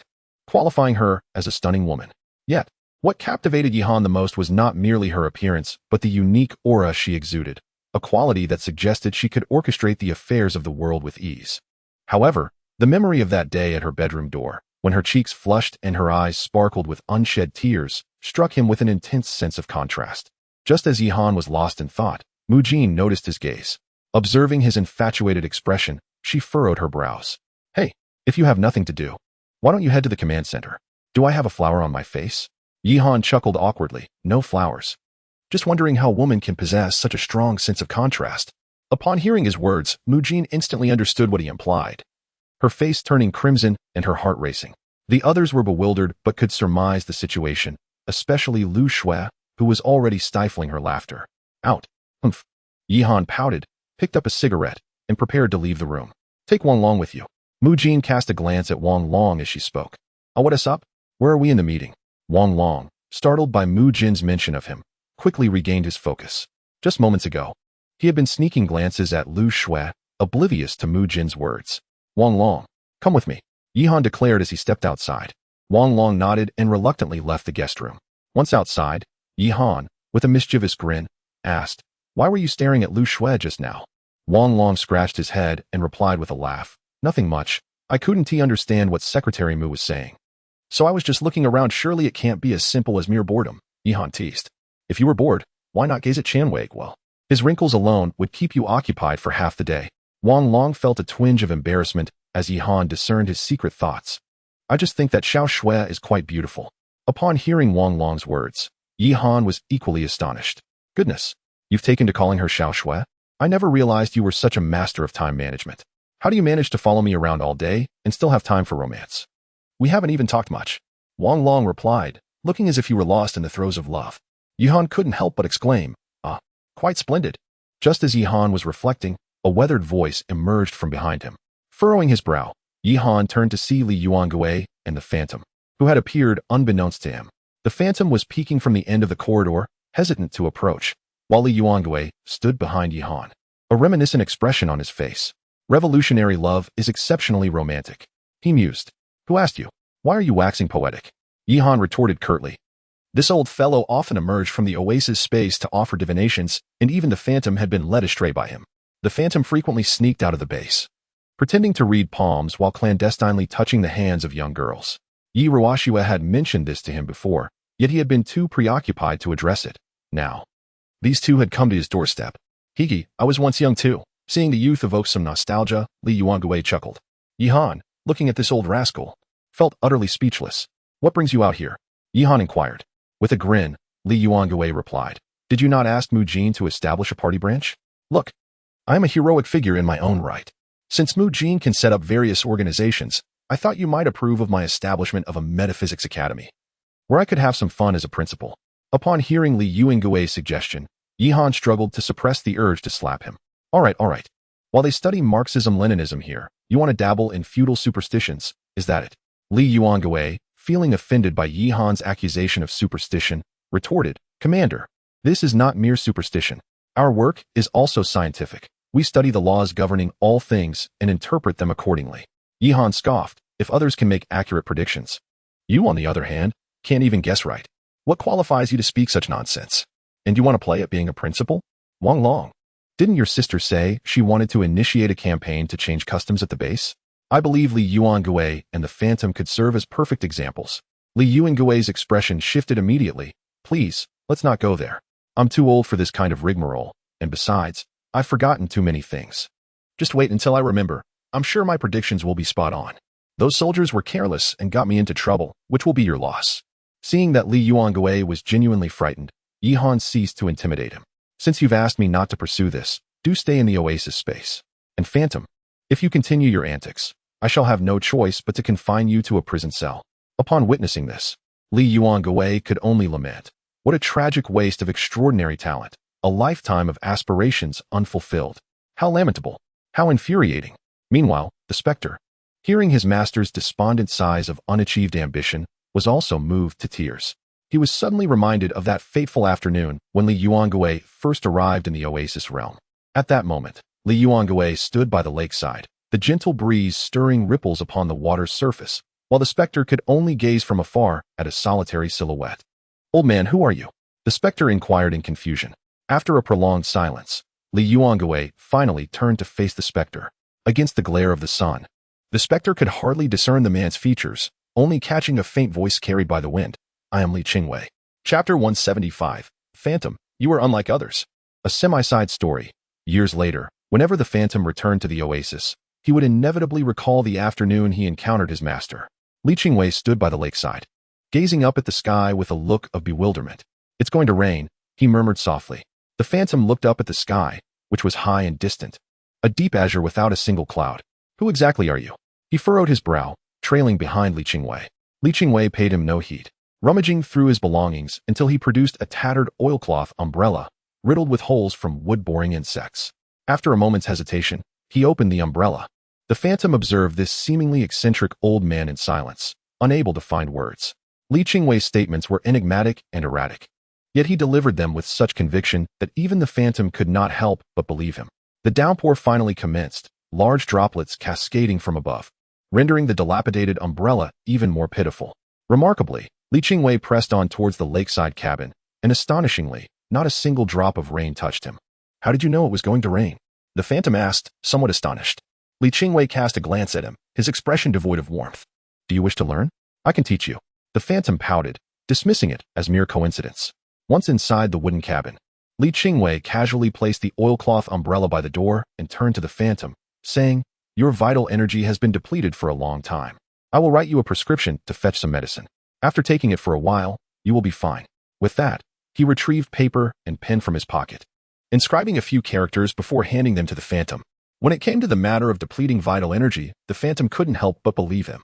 qualifying her as a stunning woman. Yet, what captivated Yihan the most was not merely her appearance, but the unique aura she exuded, a quality that suggested she could orchestrate the affairs of the world with ease. However, the memory of that day at her bedroom door, when her cheeks flushed and her eyes sparkled with unshed tears, struck him with an intense sense of contrast. Just as Yihan was lost in thought, Mu Jin noticed his gaze. Observing his infatuated expression, she furrowed her brows. Hey, if you have nothing to do, why don't you head to the command center? Do I have a flower on my face? Yihan chuckled awkwardly. No flowers. Just wondering how a woman can possess such a strong sense of contrast. Upon hearing his words, Mu Jin instantly understood what he implied, her face turning crimson and her heart racing. The others were bewildered but could surmise the situation, especially Lu Shui, who was already stifling her laughter. Out. Humph. Yihan pouted, picked up a cigarette, and prepared to leave the room. Take Wang Long with you. Mu Jin cast a glance at Wang Long as she spoke. What us up? Where are we in the meeting? Wang Long, startled by Mu Jin's mention of him, quickly regained his focus. Just moments ago, he had been sneaking glances at Lu Shui, oblivious to Mu Jin's words. Wang Long, come with me, Yihan declared as he stepped outside. Wang Long nodded and reluctantly left the guest room. Once outside, Yihan, with a mischievous grin, asked, why were you staring at Lu Shui just now? Wang Long scratched his head and replied with a laugh. Nothing much. I couldn't understand what Secretary Mu was saying. So I was just looking around. Surely it can't be as simple as mere boredom, Yihan teased. If you were bored, why not gaze at Chan Weiguo? His wrinkles alone would keep you occupied for half the day. Wang Long felt a twinge of embarrassment as Yihan discerned his secret thoughts. I just think that Xiao Shui is quite beautiful. Upon hearing Wang Long's words, Yihan was equally astonished. Goodness, you've taken to calling her Xiao Shui? I never realized you were such a master of time management. How do you manage to follow me around all day and still have time for romance? We haven't even talked much, Wang Long replied, looking as if he were lost in the throes of love. Yihan couldn't help but exclaim, quite splendid. Just as Yihan was reflecting, a weathered voice emerged from behind him. Furrowing his brow, Yihan turned to see Li Yuangui and the Phantom, who had appeared unbeknownst to him. The Phantom was peeking from the end of the corridor, hesitant to approach, while Li Yuangui stood behind Yihan, a reminiscent expression on his face. Revolutionary love is exceptionally romantic, he mused. Who asked you? Why are you waxing poetic? Yihan retorted curtly. This old fellow often emerged from the oasis space to offer divinations, and even the Phantom had been led astray by him. The Phantom frequently sneaked out of the base, pretending to read palms while clandestinely touching the hands of young girls. Yi Ruoshua had mentioned this to him before, yet he had been too preoccupied to address it. Now, these two had come to his doorstep. Higi, I was once young too, Seeing the youth evoke some nostalgia, Li Yuangwei chuckled. Yihan, looking at this old rascal, felt utterly speechless. What brings you out here? Yihan inquired. With a grin, Li Yuangwei replied. Did you not ask Mu Jin to establish a party branch? Look, I am a heroic figure in my own right. Since Mu Jin can set up various organizations, I thought you might approve of my establishment of a metaphysics academy, where I could have some fun as a principal. Upon hearing Li Yuangwei's suggestion, Yihan struggled to suppress the urge to slap him. All right. While they study Marxism-Leninism here, you want to dabble in feudal superstitions, is that it? Li Yuangwei, feeling offended by Yihan's accusation of superstition, retorted, Commander, this is not mere superstition. Our work is also scientific. We study the laws governing all things and interpret them accordingly. Yihan scoffed, if others can make accurate predictions. You, on the other hand, can't even guess right. What qualifies you to speak such nonsense? And you want to play at being a principal? Wang Long. Didn't your sister say she wanted to initiate a campaign to change customs at the base? I believe Li Yuangwei and the Phantom could serve as perfect examples. Li Yuangwei's expression shifted immediately. Please, let's not go there. I'm too old for this kind of rigmarole, and besides, I've forgotten too many things. Just wait until I remember. I'm sure my predictions will be spot on. Those soldiers were careless and got me into trouble, which will be your loss. Seeing that Li Yuangwei was genuinely frightened, Yihan ceased to intimidate him. Since you've asked me not to pursue this, do stay in the oasis space. And Phantom, if you continue your antics, I shall have no choice but to confine you to a prison cell. Upon witnessing this, Li Yuangwei could only lament. What a tragic waste of extraordinary talent, a lifetime of aspirations unfulfilled. How lamentable, how infuriating. Meanwhile, the Spectre, hearing his master's despondent sighs of unachieved ambition, was also moved to tears. He was suddenly reminded of that fateful afternoon when Li Yuangwei first arrived in the oasis realm. At that moment, Li Yuangwei stood by the lakeside, the gentle breeze stirring ripples upon the water's surface, while the Spectre could only gaze from afar at a solitary silhouette. Old man, who are you? The Spectre inquired in confusion. After a prolonged silence, Li Yuangwei finally turned to face the Spectre. Against the glare of the sun, the Spectre could hardly discern the man's features, only catching a faint voice carried by the wind. I am Li Qingwei. Chapter 175. Phantom, you are unlike others. A semi-side story. Years later, whenever the Phantom returned to the oasis, he would inevitably recall the afternoon he encountered his master. Li Qingwei stood by the lakeside, gazing up at the sky with a look of bewilderment. It's going to rain, he murmured softly. The Phantom looked up at the sky, which was high and distant, a deep azure without a single cloud. Who exactly are you? He furrowed his brow, trailing behind Li Qingwei. Li Qingwei paid him no heed, rummaging through his belongings until he produced a tattered oilcloth umbrella, riddled with holes from wood-boring insects. After a moment's hesitation, he opened the umbrella. The Phantom observed this seemingly eccentric old man in silence, unable to find words. Li Qingwei's statements were enigmatic and erratic, yet he delivered them with such conviction that even the Phantom could not help but believe him. The downpour finally commenced, large droplets cascading from above, rendering the dilapidated umbrella even more pitiful. Remarkably, Li Qingwei pressed on towards the lakeside cabin, and astonishingly, not a single drop of rain touched him. How did you know it was going to rain? The Phantom asked, somewhat astonished. Li Qingwei cast a glance at him, his expression devoid of warmth. Do you wish to learn? I can teach you. The Phantom pouted, dismissing it as mere coincidence. Once inside the wooden cabin, Li Qingwei casually placed the oilcloth umbrella by the door and turned to the Phantom, saying, Your vital energy has been depleted for a long time. I will write you a prescription to fetch some medicine. After taking it for a while, you will be fine. With that, he retrieved paper and pen from his pocket, inscribing a few characters before handing them to the Phantom. When it came to the matter of depleting vital energy, the Phantom couldn't help but believe him,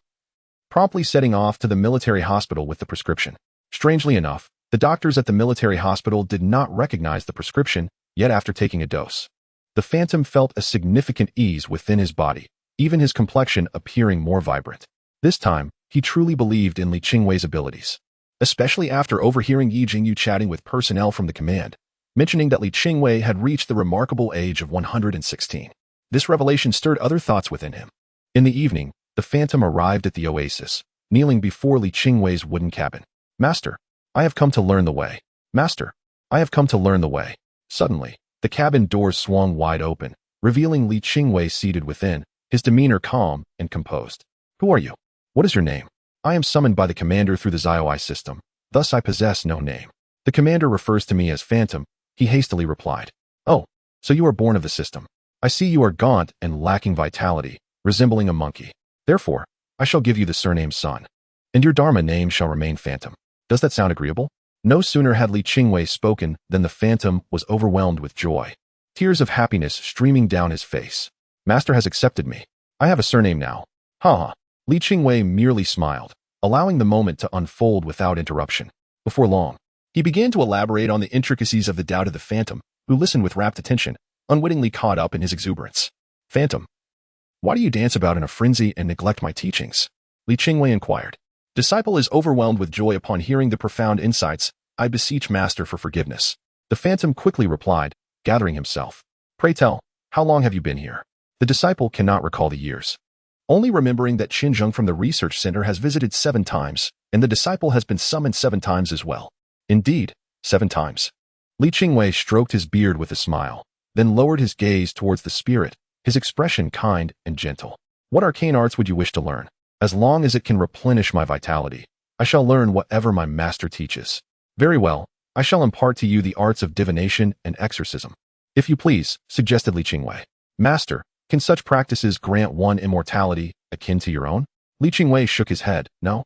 promptly setting off to the military hospital with the prescription. Strangely enough, the doctors at the military hospital did not recognize the prescription, yet after taking a dose, the Phantom felt a significant ease within his body, even his complexion appearing more vibrant. This time, he truly believed in Li Qingwei's abilities, especially after overhearing Yi Jingyu chatting with personnel from the command, mentioning that Li Qingwei had reached the remarkable age of 116. This revelation stirred other thoughts within him. In the evening, the Phantom arrived at the oasis, kneeling before Li Qingwei's wooden cabin. Master, I have come to learn the way. Master, I have come to learn the way. Suddenly, the cabin doors swung wide open, revealing Li Qingwei seated within, his demeanor calm and composed. Who are you? What is your name? I am summoned by the commander through the Zioi system, thus I possess no name. The commander refers to me as Phantom, he hastily replied. Oh, so you are born of the system. I see you are gaunt and lacking vitality, resembling a monkey. Therefore, I shall give you the surname Sun, and your Dharma name shall remain Phantom. Does that sound agreeable? No sooner had Li Qingwei spoken than the Phantom was overwhelmed with joy, tears of happiness streaming down his face. Master has accepted me. I have a surname now. Ha ha. Li Qingwei merely smiled, allowing the moment to unfold without interruption. Before long, he began to elaborate on the intricacies of the doubt of the Phantom, who listened with rapt attention, unwittingly caught up in his exuberance. Phantom, why do you dance about in a frenzy and neglect my teachings? Li Qingwei inquired. Disciple is overwhelmed with joy upon hearing the profound insights. I beseech Master for forgiveness. The Phantom quickly replied, gathering himself. Pray tell, how long have you been here? The disciple cannot recall the years, only remembering that Xinzheng from the research center has visited 7 times, and the disciple has been summoned 7 times as well. Indeed, 7 times. Li Qingwei stroked his beard with a smile, then lowered his gaze towards the spirit, his expression kind and gentle. What arcane arts would you wish to learn? As long as it can replenish my vitality, I shall learn whatever my master teaches. Very well, I shall impart to you the arts of divination and exorcism. If you please, suggested Li Qingwei. Master, can such practices grant one immortality akin to your own? Li Qingwei shook his head. No,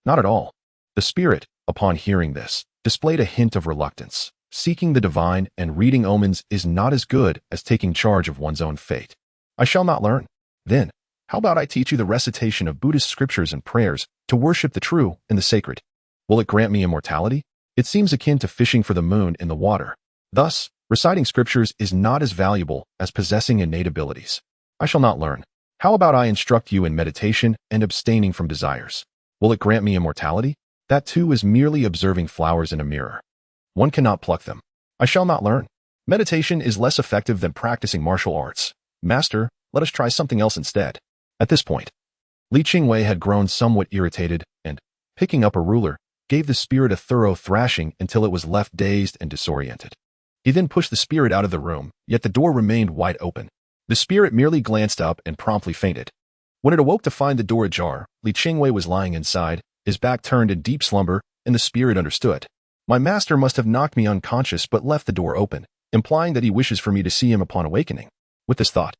not at all. The spirit, upon hearing this, displayed a hint of reluctance. Seeking the divine and reading omens is not as good as taking charge of one's own fate. I shall not learn. Then, how about I teach you the recitation of Buddhist scriptures and prayers to worship the true and the sacred? Will it grant me immortality? It seems akin to fishing for the moon in the water. Thus, reciting scriptures is not as valuable as possessing innate abilities. I shall not learn. How about I instruct you in meditation and abstaining from desires? Will it grant me immortality? That too is merely observing flowers in a mirror. One cannot pluck them. I shall not learn. Meditation is less effective than practicing martial arts. Master, let us try something else instead. At this point, Li Qingwei had grown somewhat irritated and, picking up a ruler, gave the spirit a thorough thrashing until it was left dazed and disoriented. He then pushed the spirit out of the room, yet the door remained wide open. The spirit merely glanced up and promptly fainted. When it awoke to find the door ajar, Li Qingwei was lying inside, his back turned in deep slumber, and the spirit understood. My master must have knocked me unconscious but left the door open, implying that he wishes for me to see him upon awakening. With this thought,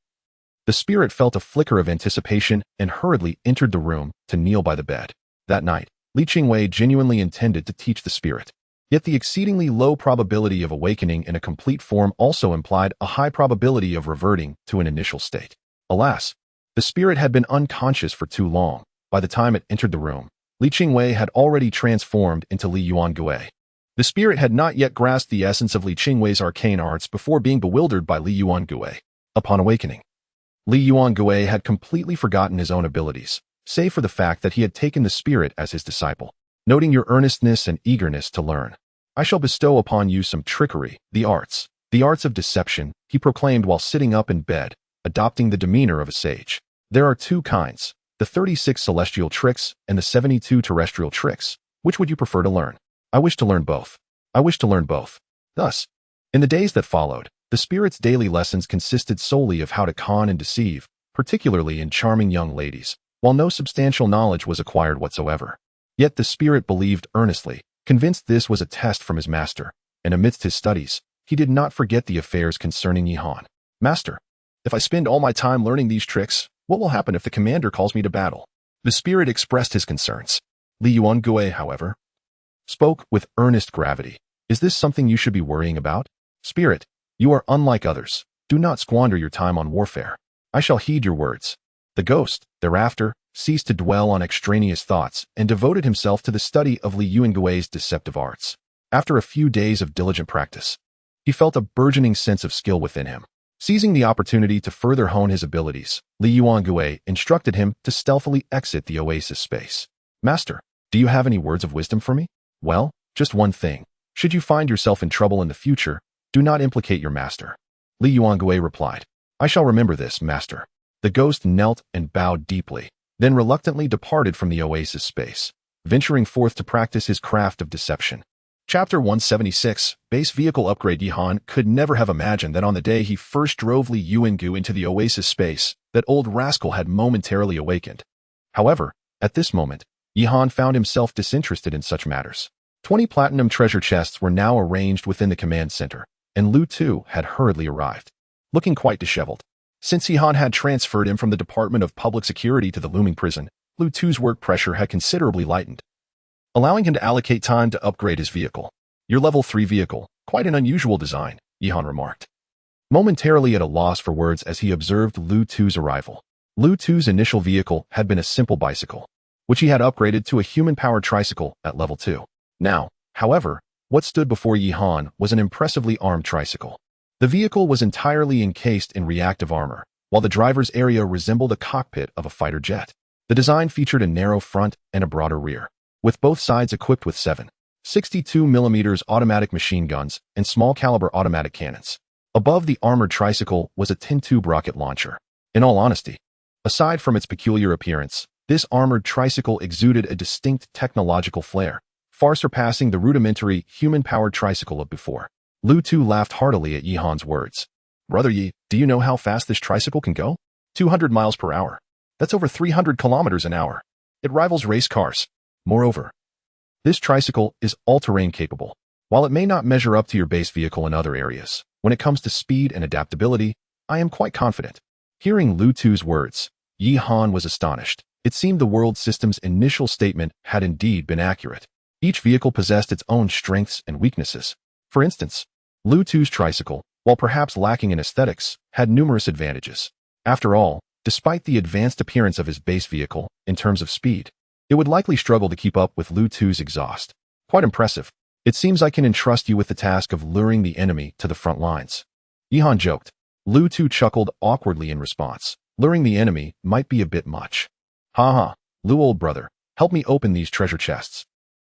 the spirit felt a flicker of anticipation and hurriedly entered the room to kneel by the bed. That night, Li Qingwei genuinely intended to teach the spirit. Yet the exceedingly low probability of awakening in a complete form also implied a high probability of reverting to an initial state. Alas, the spirit had been unconscious for too long. By the time it entered the room, Li Qingwei had already transformed into Li Yuangui. The spirit had not yet grasped the essence of Li Qingwei's arcane arts before being bewildered by Li Yuangui. Upon awakening, Li Yuangui had completely forgotten his own abilities, save for the fact that he had taken the spirit as his disciple. Noting your earnestness and eagerness to learn, I shall bestow upon you some trickery, the arts of deception, he proclaimed while sitting up in bed, adopting the demeanor of a sage. There are 2 kinds, the 36 celestial tricks and the 72 terrestrial tricks. Which would you prefer to learn? I wish to learn both. I wish to learn both. Thus, in the days that followed, the spirit's daily lessons consisted solely of how to con and deceive, particularly in charming young ladies, while no substantial knowledge was acquired whatsoever. Yet the spirit believed earnestly, convinced this was a test from his master, and amidst his studies, he did not forget the affairs concerning Yihan. Master, if I spend all my time learning these tricks, what will happen if the commander calls me to battle? The spirit expressed his concerns. Li Yuangui, however, spoke with earnest gravity. Is this something you should be worrying about? Spirit, you are unlike others. Do not squander your time on warfare. I shall heed your words. The ghost, thereafter, ceased to dwell on extraneous thoughts and devoted himself to the study of Li Yuangui's deceptive arts. After a few days of diligent practice, he felt a burgeoning sense of skill within him. Seizing the opportunity to further hone his abilities, Li Yuangui instructed him to stealthily exit the oasis space. Master, do you have any words of wisdom for me? Well, just one thing. Should you find yourself in trouble in the future, do not implicate your master. Li Yuangui replied. I shall remember this, master. The ghost knelt and bowed deeply, then reluctantly departed from the oasis space, venturing forth to practice his craft of deception. Chapter 176, Base Vehicle Upgrade. Yihan could never have imagined that on the day he first drove Li Yuangu into the oasis space, that old rascal had momentarily awakened. However, at this moment, Yihan found himself disinterested in such matters. 20 platinum treasure chests were now arranged within the command center, and Lu Tu had hurriedly arrived. Looking quite disheveled, Since Yihan had transferred him from the Department of Public Security to the looming prison, Lu Tu's work pressure had considerably lightened, allowing him to allocate time to upgrade his vehicle. Your level 3 vehicle, quite an unusual design, Yihan remarked, momentarily at a loss for words as he observed Lu Tu's arrival. Lu Tu's initial vehicle had been a simple bicycle, which he had upgraded to a human-powered tricycle at level 2. Now, however, what stood before Yihan was an impressively armed tricycle. The vehicle was entirely encased in reactive armor, while the driver's area resembled a cockpit of a fighter jet. The design featured a narrow front and a broader rear, with both sides equipped with 7.62mm automatic machine guns and small-caliber automatic cannons. Above the armored tricycle was a tin-tube rocket launcher. In all honesty, aside from its peculiar appearance, this armored tricycle exuded a distinct technological flair, far surpassing the rudimentary human-powered tricycle of before. Lu Tu laughed heartily at Yihan's words. Brother Yi, do you know how fast this tricycle can go? 200 miles per hour. That's over 300 kilometers an hour. It rivals race cars. Moreover, this tricycle is all-terrain capable. While it may not measure up to your base vehicle in other areas, when it comes to speed and adaptability, I am quite confident. Hearing Lu Tu's words, Yihan was astonished. It seemed the world system's initial statement had indeed been accurate. Each vehicle possessed its own strengths and weaknesses. For instance, Lu Tu's tricycle, while perhaps lacking in aesthetics, had numerous advantages. After all, despite the advanced appearance of his base vehicle, in terms of speed, it would likely struggle to keep up with Lu Tu's exhaust. Quite impressive. It seems I can entrust you with the task of luring the enemy to the front lines. Yihan joked. Lu Tu chuckled awkwardly in response. Luring the enemy might be a bit much. Haha, Lu old brother, help me open these treasure chests.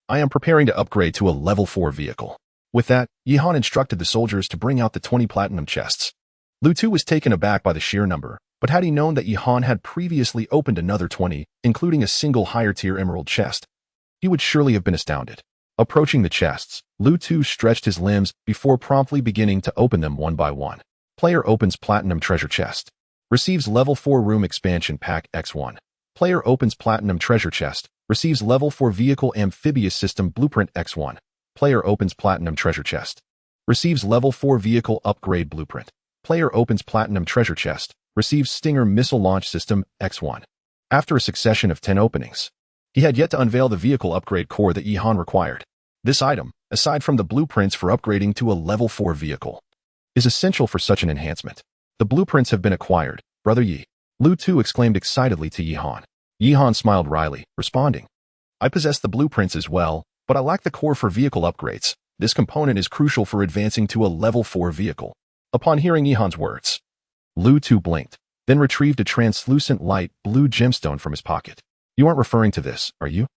I am preparing to upgrade to a level 4 vehicle. With that, Yihan instructed the soldiers to bring out the 20 platinum chests. Lu Tu was taken aback by the sheer number, but had he known that Yihan had previously opened another 20, including a single higher-tier emerald chest, he would surely have been astounded. Approaching the chests, Lu Tu stretched his limbs before promptly beginning to open them one by one. Player opens Platinum Treasure Chest. Receives Level 4 Room Expansion Pack X1. Player opens Platinum Treasure Chest. Receives Level 4 Vehicle Amphibious System Blueprint X1. Player opens Platinum Treasure Chest. Receives Level 4 Vehicle Upgrade Blueprint. Player opens Platinum Treasure Chest. Receives Stinger Missile Launch System X1. After a succession of 10 openings, he had yet to unveil the vehicle upgrade core that Yihan required. This item, aside from the blueprints for upgrading to a level 4 vehicle, is essential for such an enhancement. The blueprints have been acquired, Brother Yi. Lu Tu exclaimed excitedly to Yihan. Yihan smiled wryly, responding, I possess the blueprints as well, but I lack the core for vehicle upgrades. This component is crucial for advancing to a level 4 vehicle. Upon hearing Yihan's words, Lu Tu blinked, then retrieved a translucent light blue gemstone from his pocket. You aren't referring to this, are you?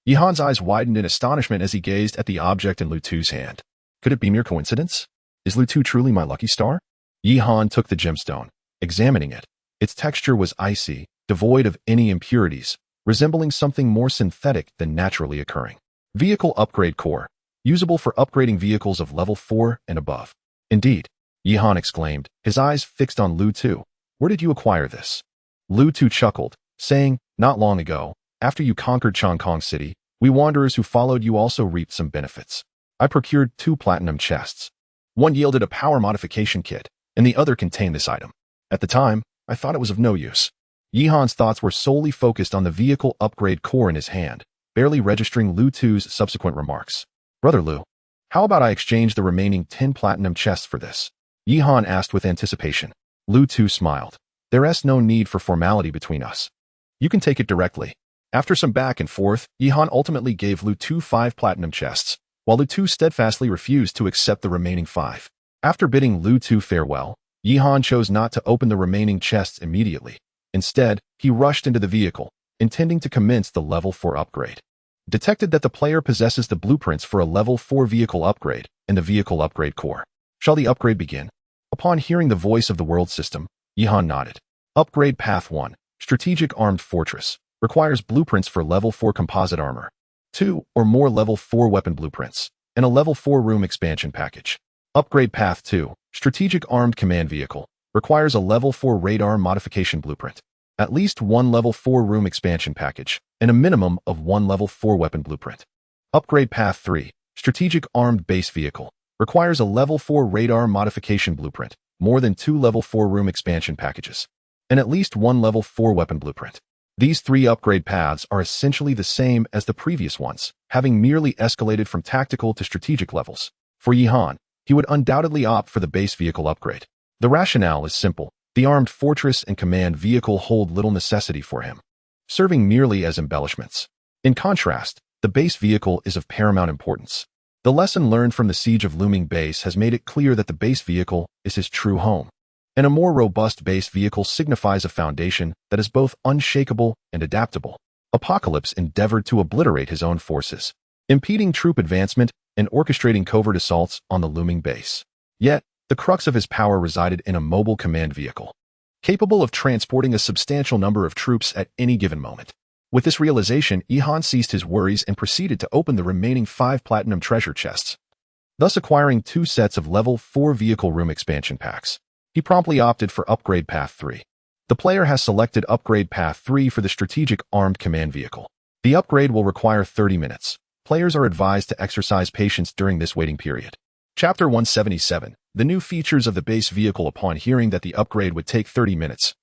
Yihan's eyes widened in astonishment as he gazed at the object in Lu Tu's hand. Could it be mere coincidence? Is Lu Tu truly my lucky star? Yihan took the gemstone, examining it. Its texture was icy, devoid of any impurities, resembling something more synthetic than naturally occurring. Vehicle Upgrade Core, usable for upgrading vehicles of level 4 and above. Indeed, Yihan exclaimed, his eyes fixed on Lu Tu. Where did you acquire this? Lu Tu chuckled, saying, not long ago, after you conquered Chongkong City, we wanderers who followed you also reaped some benefits. I procured 2 platinum chests. One yielded a power modification kit, and the other contained this item. At the time, I thought it was of no use. Yihan's thoughts were solely focused on the vehicle upgrade core in his hand, barely registering Lu Tu's subsequent remarks. Brother Lu, how about I exchange the remaining 10 platinum chests for this? Yihan asked with anticipation. Lu Tu smiled. There's no need for formality between us. You can take it directly. After some back and forth, Yihan ultimately gave Lu Tu 5 platinum chests, while Lu Tu steadfastly refused to accept the remaining 5. After bidding Lu Tu farewell, Yihan chose not to open the remaining chests immediately. Instead, he rushed into the vehicle, intending to commence the level 4 upgrade. Detected that the player possesses the blueprints for a level 4 vehicle upgrade and the vehicle upgrade core. Shall the upgrade begin? Upon hearing the voice of the world system, Yihan nodded. Upgrade Path 1, Strategic Armed Fortress, requires blueprints for level 4 composite armor, 2 or more level 4 weapon blueprints, and a level 4 room expansion package. Upgrade Path 2, Strategic Armed Command Vehicle, requires a level 4 radar modification blueprint, at least 1 level 4 room expansion package, and a minimum of 1 level 4 weapon blueprint. Upgrade Path 3, Strategic Armed Base Vehicle, requires a level 4 radar modification blueprint, more than 2 level 4 room expansion packages, and at least 1 level 4 weapon blueprint. These 3 upgrade paths are essentially the same as the previous ones, having merely escalated from tactical to strategic levels. For Yihan, he would undoubtedly opt for the base vehicle upgrade. The rationale is simple. The armed fortress and command vehicle hold little necessity for him, serving merely as embellishments. In contrast, the base vehicle is of paramount importance. The lesson learned from the siege of Looming Base has made it clear that the base vehicle is his true home, and a more robust base vehicle signifies a foundation that is both unshakable and adaptable. Apocalypse endeavored to obliterate his own forces, impeding troop advancement and orchestrating covert assaults on the Looming Base. Yet, the crux of his power resided in a mobile command vehicle, capable of transporting a substantial number of troops at any given moment. With this realization, Yihan ceased his worries and proceeded to open the remaining 5 platinum treasure chests, thus acquiring 2 sets of level 4 vehicle room expansion packs. He promptly opted for Upgrade Path 3. The player has selected Upgrade Path 3 for the strategic armed command vehicle. The upgrade will require 30 minutes. Players are advised to exercise patience during this waiting period. Chapter 177. The new features of the base vehicle. Upon hearing that the upgrade would take 30 minutes,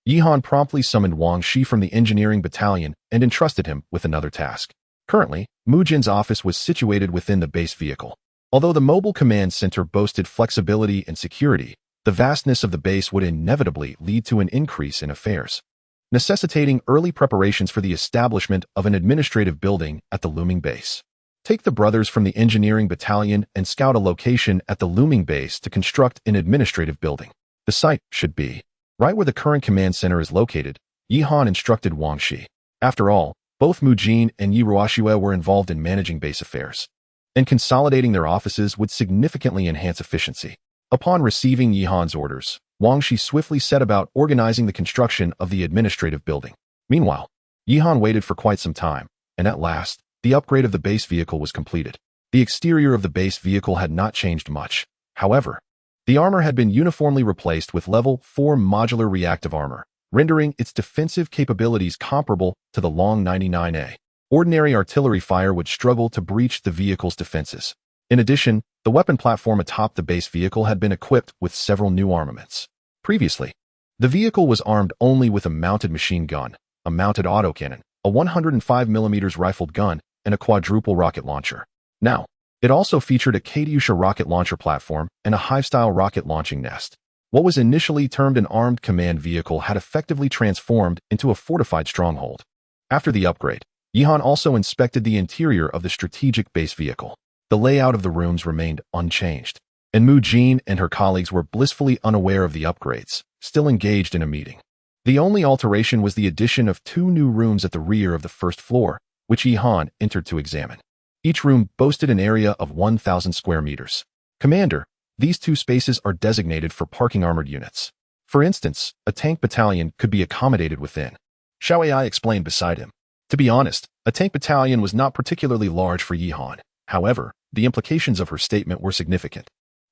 Yihan promptly summoned Wang Shi from the engineering battalion and entrusted him with another task. Currently, Mu Jin's office was situated within the base vehicle. Although the mobile command center boasted flexibility and security, the vastness of the base would inevitably lead to an increase in affairs, necessitating early preparations for the establishment of an administrative building at the Looming Base. Take the brothers from the engineering battalion and scout a location at the Looming Base to construct an administrative building. The site should be right where the current command center is located, Yihan instructed Wang Shi. After all, both Mu Jin and Yi Ruoxue were involved in managing base affairs, and consolidating their offices would significantly enhance efficiency. Upon receiving Yihan's orders, Wang Shi swiftly set about organizing the construction of the administrative building. Meanwhile, Yihan waited for quite some time, and at last, the upgrade of the base vehicle was completed. The exterior of the base vehicle had not changed much. However, the armor had been uniformly replaced with level 4 modular reactive armor, rendering its defensive capabilities comparable to the Long 99A. Ordinary artillery fire would struggle to breach the vehicle's defenses. In addition, the weapon platform atop the base vehicle had been equipped with several new armaments. Previously, the vehicle was armed only with a mounted machine gun, a mounted autocannon, a 105mm rifled gun, and a quadruple rocket launcher. Now, it also featured a Katyusha rocket launcher platform and a Hive-style rocket launching nest. What was initially termed an armed command vehicle had effectively transformed into a fortified stronghold. After the upgrade, Yihan also inspected the interior of the strategic base vehicle. The layout of the rooms remained unchanged, and Mu Jin and her colleagues were blissfully unaware of the upgrades, still engaged in a meeting. The only alteration was the addition of 2 new rooms at the rear of the first floor, which Yihan entered to examine. Each room boasted an area of 1,000 square meters. Commander, these 2 spaces are designated for parking armored units. For instance, a tank battalion could be accommodated within. Xiao Ai explained beside him. To be honest, a tank battalion was not particularly large for Yihan. However, the implications of her statement were significant.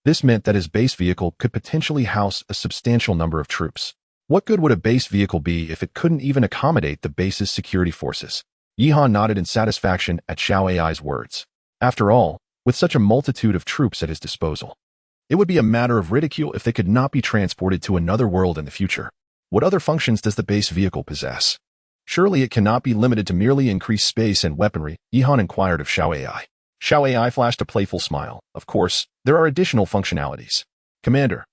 This meant that his base vehicle could potentially house a substantial number of troops. What good would a base vehicle be if it couldn't even accommodate the base's security forces? Yihan nodded in satisfaction at Xiao Ai's words. After all, with such a multitude of troops at his disposal, it would be a matter of ridicule if they could not be transported to another world in the future. What other functions does the base vehicle possess? Surely it cannot be limited to merely increased space and weaponry, Yihan inquired of Xiao Ai. Xiao Ai flashed a playful smile. Of course, there are additional functionalities. Commander,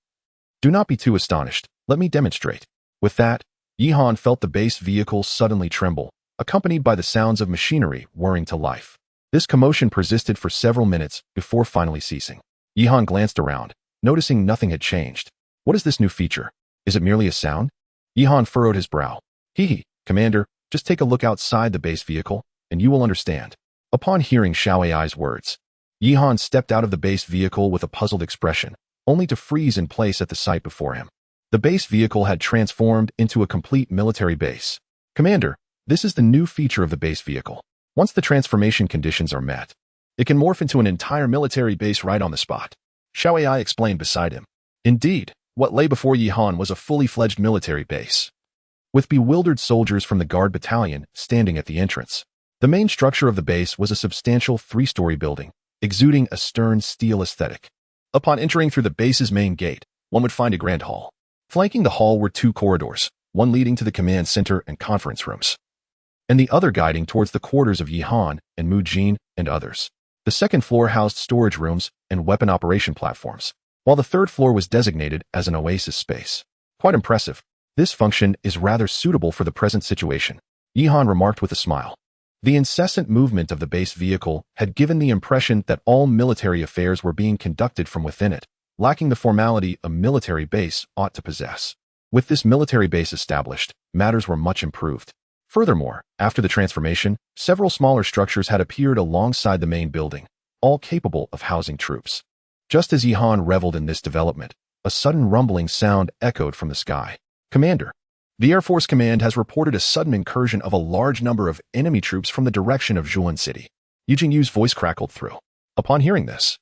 do not be too astonished. Let me demonstrate. With that, Yihan felt the base vehicle suddenly tremble, accompanied by the sounds of machinery whirring to life. This commotion persisted for several minutes before finally ceasing. Yihan glanced around, noticing nothing had changed. What is this new feature? Is it merely a sound? Yihan furrowed his brow. Hee, Commander, just take a look outside the base vehicle, and you will understand. Upon hearing Xiao Ai's words, Yihan stepped out of the base vehicle with a puzzled expression, only to freeze in place at the sight before him. The base vehicle had transformed into a complete military base. Commander, this is the new feature of the base vehicle. Once the transformation conditions are met, it can morph into an entire military base right on the spot. Xiao Ai explained beside him. Indeed, what lay before Yihan was a fully fledged military base, with bewildered soldiers from the guard battalion standing at the entrance. The main structure of the base was a substantial 3-story building, exuding a stern steel aesthetic. Upon entering through the base's main gate, one would find a grand hall. Flanking the hall were two corridors, one leading to the command center and conference rooms, and the other guiding towards the quarters of Yi Han and Mu Jin and others. The second floor housed storage rooms and weapon operation platforms, while the third floor was designated as an oasis space. Quite impressive. This function is rather suitable for the present situation, Yi Han remarked with a smile. The incessant movement of the base vehicle had given the impression that all military affairs were being conducted from within it, lacking the formality a military base ought to possess. With this military base established, matters were much improved. Furthermore, after the transformation, several smaller structures had appeared alongside the main building, all capable of housing troops. Just as Yi Han reveled in this development, a sudden rumbling sound echoed from the sky. Commander, the Air Force Command has reported a sudden incursion of a large number of enemy troops from the direction of Zhuan City. Yu Jingyu's voice crackled through. Upon hearing this,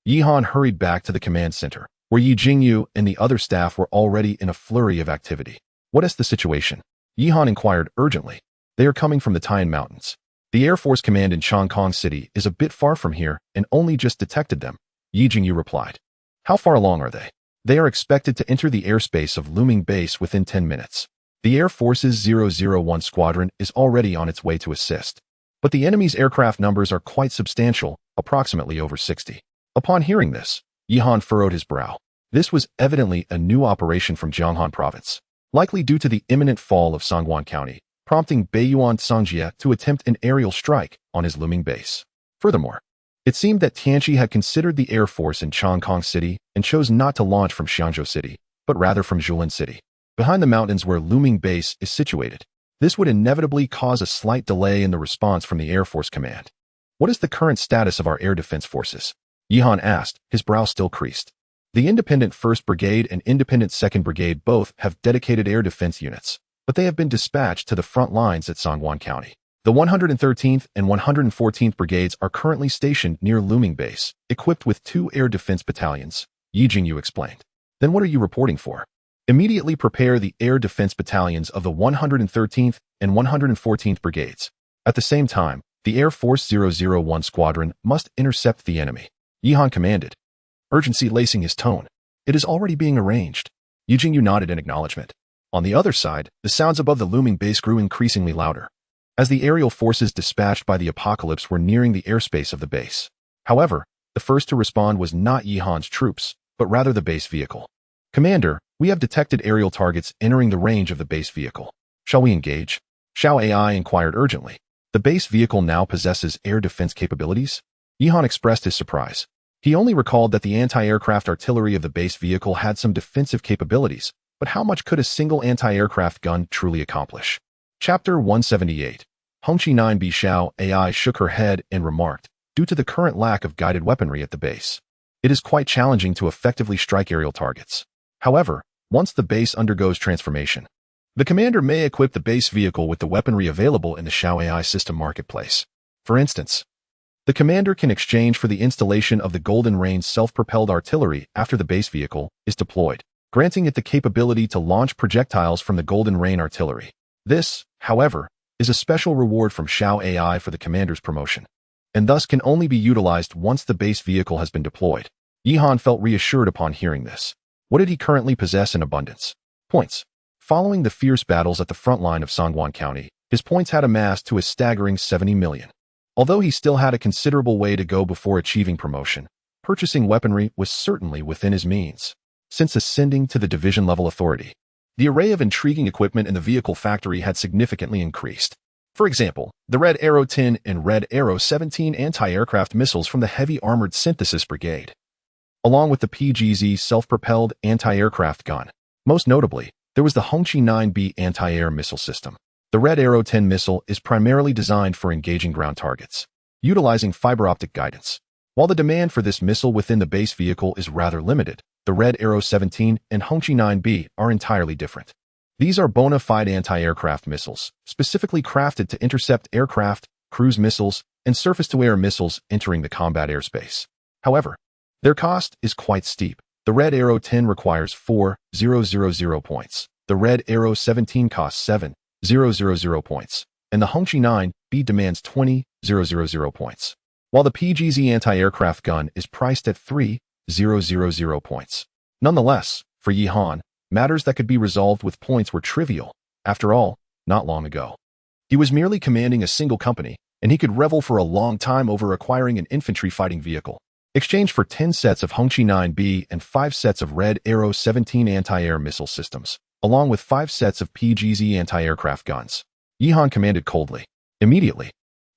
Yi Han hurried back to the command center, where Yu Jingyu and the other staff were already in a flurry of activity. What is the situation? Yi Han inquired urgently. They are coming from the Tian Mountains. The Air Force Command in Chongqing City is a bit far from here and only just detected them, Yi Jingyu replied. How far along are they? They are expected to enter the airspace of Luming Base within 10 minutes. The Air Force's 001 squadron is already on its way to assist. But the enemy's aircraft numbers are quite substantial, approximately over 60. Upon hearing this, Yi Han furrowed his brow. This was evidently a new operation from Jianghan Province, likely due to the imminent fall of Songguan County, prompting Beiyuan Songjie to attempt an aerial strike on his Luming Base. Furthermore, it seemed that Tianqi had considered the Air Force in Chongqing City and chose not to launch from Xiangzhou City, but rather from Zhulan City, behind the mountains where Luming Base is situated. This would inevitably cause a slight delay in the response from the Air Force Command. What is the current status of our air defense forces? Yi Han asked, his brow still creased. The independent 1st Brigade and independent 2nd Brigade both have dedicated air defense units, but they have been dispatched to the front lines at Songguan County. The 113th and 114th Brigades are currently stationed near Luming Base, equipped with 2 air defense battalions, Yi Jingyu explained. Then what are you reporting for? Immediately prepare the air defense battalions of the 113th and 114th Brigades. At the same time, the Air Force 001 squadron must intercept the enemy, Yi Han commanded, urgency lacing his tone. It is already being arranged. Yi Jingyu nodded in acknowledgement. On the other side, the sounds above the Luming Base grew increasingly louder, as the aerial forces dispatched by the Apocalypse were nearing the airspace of the base. However, the first to respond was not Yi Han's troops, but rather the base vehicle. Commander, we have detected aerial targets entering the range of the base vehicle. Shall we engage? Xiao AI inquired urgently. The base vehicle now possesses air defense capabilities? Yi Han expressed his surprise. He only recalled that the anti-aircraft artillery of the base vehicle had some defensive capabilities, but how much could a single anti-aircraft gun truly accomplish? Chapter 178. Hongqi 9B Xiao AI shook her head and remarked, due to the current lack of guided weaponry at the base, it is quite challenging to effectively strike aerial targets. However, once the base undergoes transformation, the commander may equip the base vehicle with the weaponry available in the Xiao AI system marketplace. For instance, the commander can exchange for the installation of the Golden Rain self-propelled artillery after the base vehicle is deployed, granting it the capability to launch projectiles from the Golden Rain artillery. This, however, is a special reward from Xiao AI for the commander's promotion, and thus can only be utilized once the base vehicle has been deployed. Yi Han felt reassured upon hearing this. What did he currently possess in abundance? Points. Following the fierce battles at the front line of Songguan County, his points had amassed to a staggering 70 million. Although he still had a considerable way to go before achieving promotion, purchasing weaponry was certainly within his means. Since ascending to the division-level authority, the array of intriguing equipment in the vehicle factory had significantly increased. For example, the Red Arrow 10 and Red Arrow 17 anti-aircraft missiles from the Heavy Armored Synthesis Brigade, along with the PGZ self-propelled anti-aircraft gun. Most notably, there was the Hongqi 9B anti-air missile system. The Red Arrow 10 missile is primarily designed for engaging ground targets, utilizing fiber optic guidance. While the demand for this missile within the base vehicle is rather limited, the Red Arrow 17 and Hongqi 9B are entirely different. These are bona fide anti-aircraft missiles, specifically crafted to intercept aircraft, cruise missiles, and surface-to-air missiles entering the combat airspace. However, their cost is quite steep. The Red Arrow 10 requires 4,000 points. The Red Arrow 17 costs 7,000 points, and the Hongqi 9B demands 20,000 points, while the PGZ anti-aircraft gun is priced at 3,000 points. Nonetheless, For Yi Han, matters that could be resolved with points were trivial. After all, not long ago. He was merely commanding a single company, and he could revel for a long time over acquiring an infantry fighting vehicle, exchanged for 10 sets of Hongqi 9B and 5 sets of Red Arrow 17 anti-air missile systems, along with 5 sets of PGZ anti-aircraft guns. Yi Han commanded coldly. Immediately,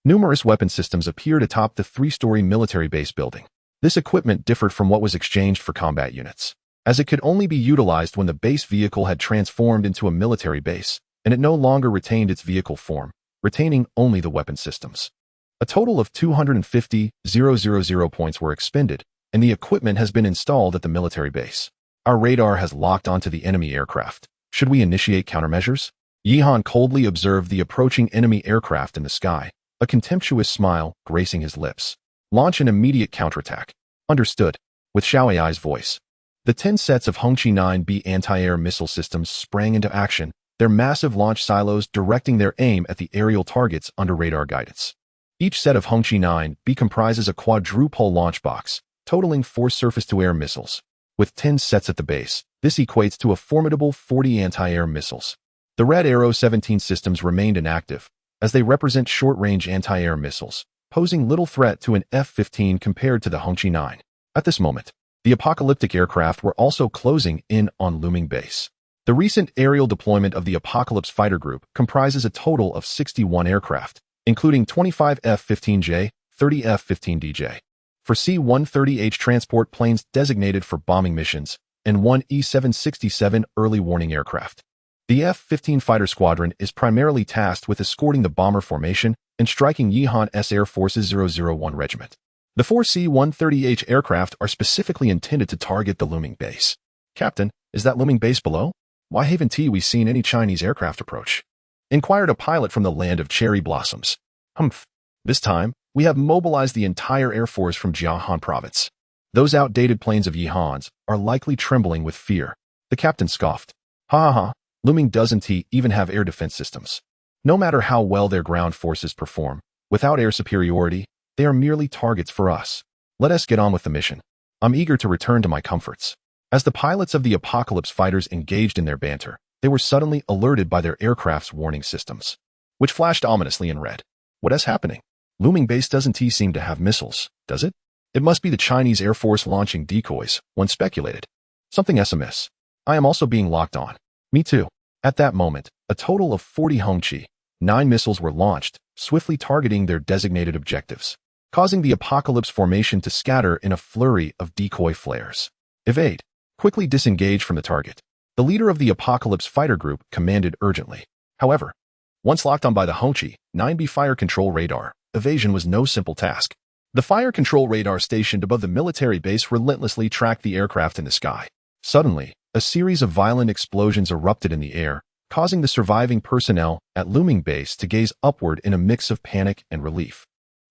numerous weapon systems appeared atop the 3-story military base building. This equipment differed from what was exchanged for combat units, as it could only be utilized when the base vehicle had transformed into a military base, and it no longer retained its vehicle form, retaining only the weapon systems. A total of 250,000 points were expended, and the equipment has been installed at the military base. Our radar has locked onto the enemy aircraft. Should we initiate countermeasures? Yi Han coldly observed the approaching enemy aircraft in the sky, a contemptuous smile gracing his lips. Launch an immediate counterattack. Understood. With Xiao Ai's voice. The 10 sets of Hongqi 9B anti-air missile systems sprang into action, their massive launch silos directing their aim at the aerial targets under radar guidance. Each set of Hongqi 9B comprises a quadruple launch box, totaling 4 surface-to-air missiles. With 10 sets at the base, this equates to a formidable 40 anti-air missiles. The Red Arrow 17 systems remained inactive, as they represent short-range anti-air missiles, posing little threat to an F-15 compared to the Hongqi 9. At this moment, the apocalyptic aircraft were also closing in on Looming Base. The recent aerial deployment of the Apocalypse Fighter Group comprises a total of 61 aircraft, including 25 F-15J, 30 F-15DJ. For C-130H transport planes designated for bombing missions, and 1 E-767 early warning aircraft. The F-15 fighter squadron is primarily tasked with escorting the bomber formation and striking Yi Han's Air Force's 001 Regiment. The 4 C-130H aircraft are specifically intended to target the Looming Base. Captain, is that Looming Base below? Why haven't we seen any Chinese aircraft approach? Inquired a pilot from the land of cherry blossoms. Humph. This time, we have mobilized the entire Air Force from Jiahan Province. Those outdated planes of Yi Han's are likely trembling with fear. The captain scoffed. Ha ha ha. Looming doesn't even have air defense systems. No matter how well their ground forces perform, without air superiority, they are merely targets for us. Let us get on with the mission. I'm eager to return to my comforts. As the pilots of the Apocalypse fighters engaged in their banter, they were suddenly alerted by their aircraft's warning systems, which flashed ominously in red. What is happening? Looming Base doesn't seem to have missiles, does it? It must be the Chinese Air Force launching decoys, one speculated. Something SMS. I am also being locked on. Me too. At that moment, a total of 40 Hongqi 9 missiles were launched, swiftly targeting their designated objectives, causing the Apocalypse formation to scatter in a flurry of decoy flares. Evade. Quickly disengage from the target. The leader of the Apocalypse fighter group commanded urgently. However, once locked on by the Hongqi 9B fire control radar, evasion was no simple task. The fire control radar stationed above the military base relentlessly tracked the aircraft in the sky. Suddenly, a series of violent explosions erupted in the air, causing the surviving personnel at Looming Base to gaze upward in a mix of panic and relief.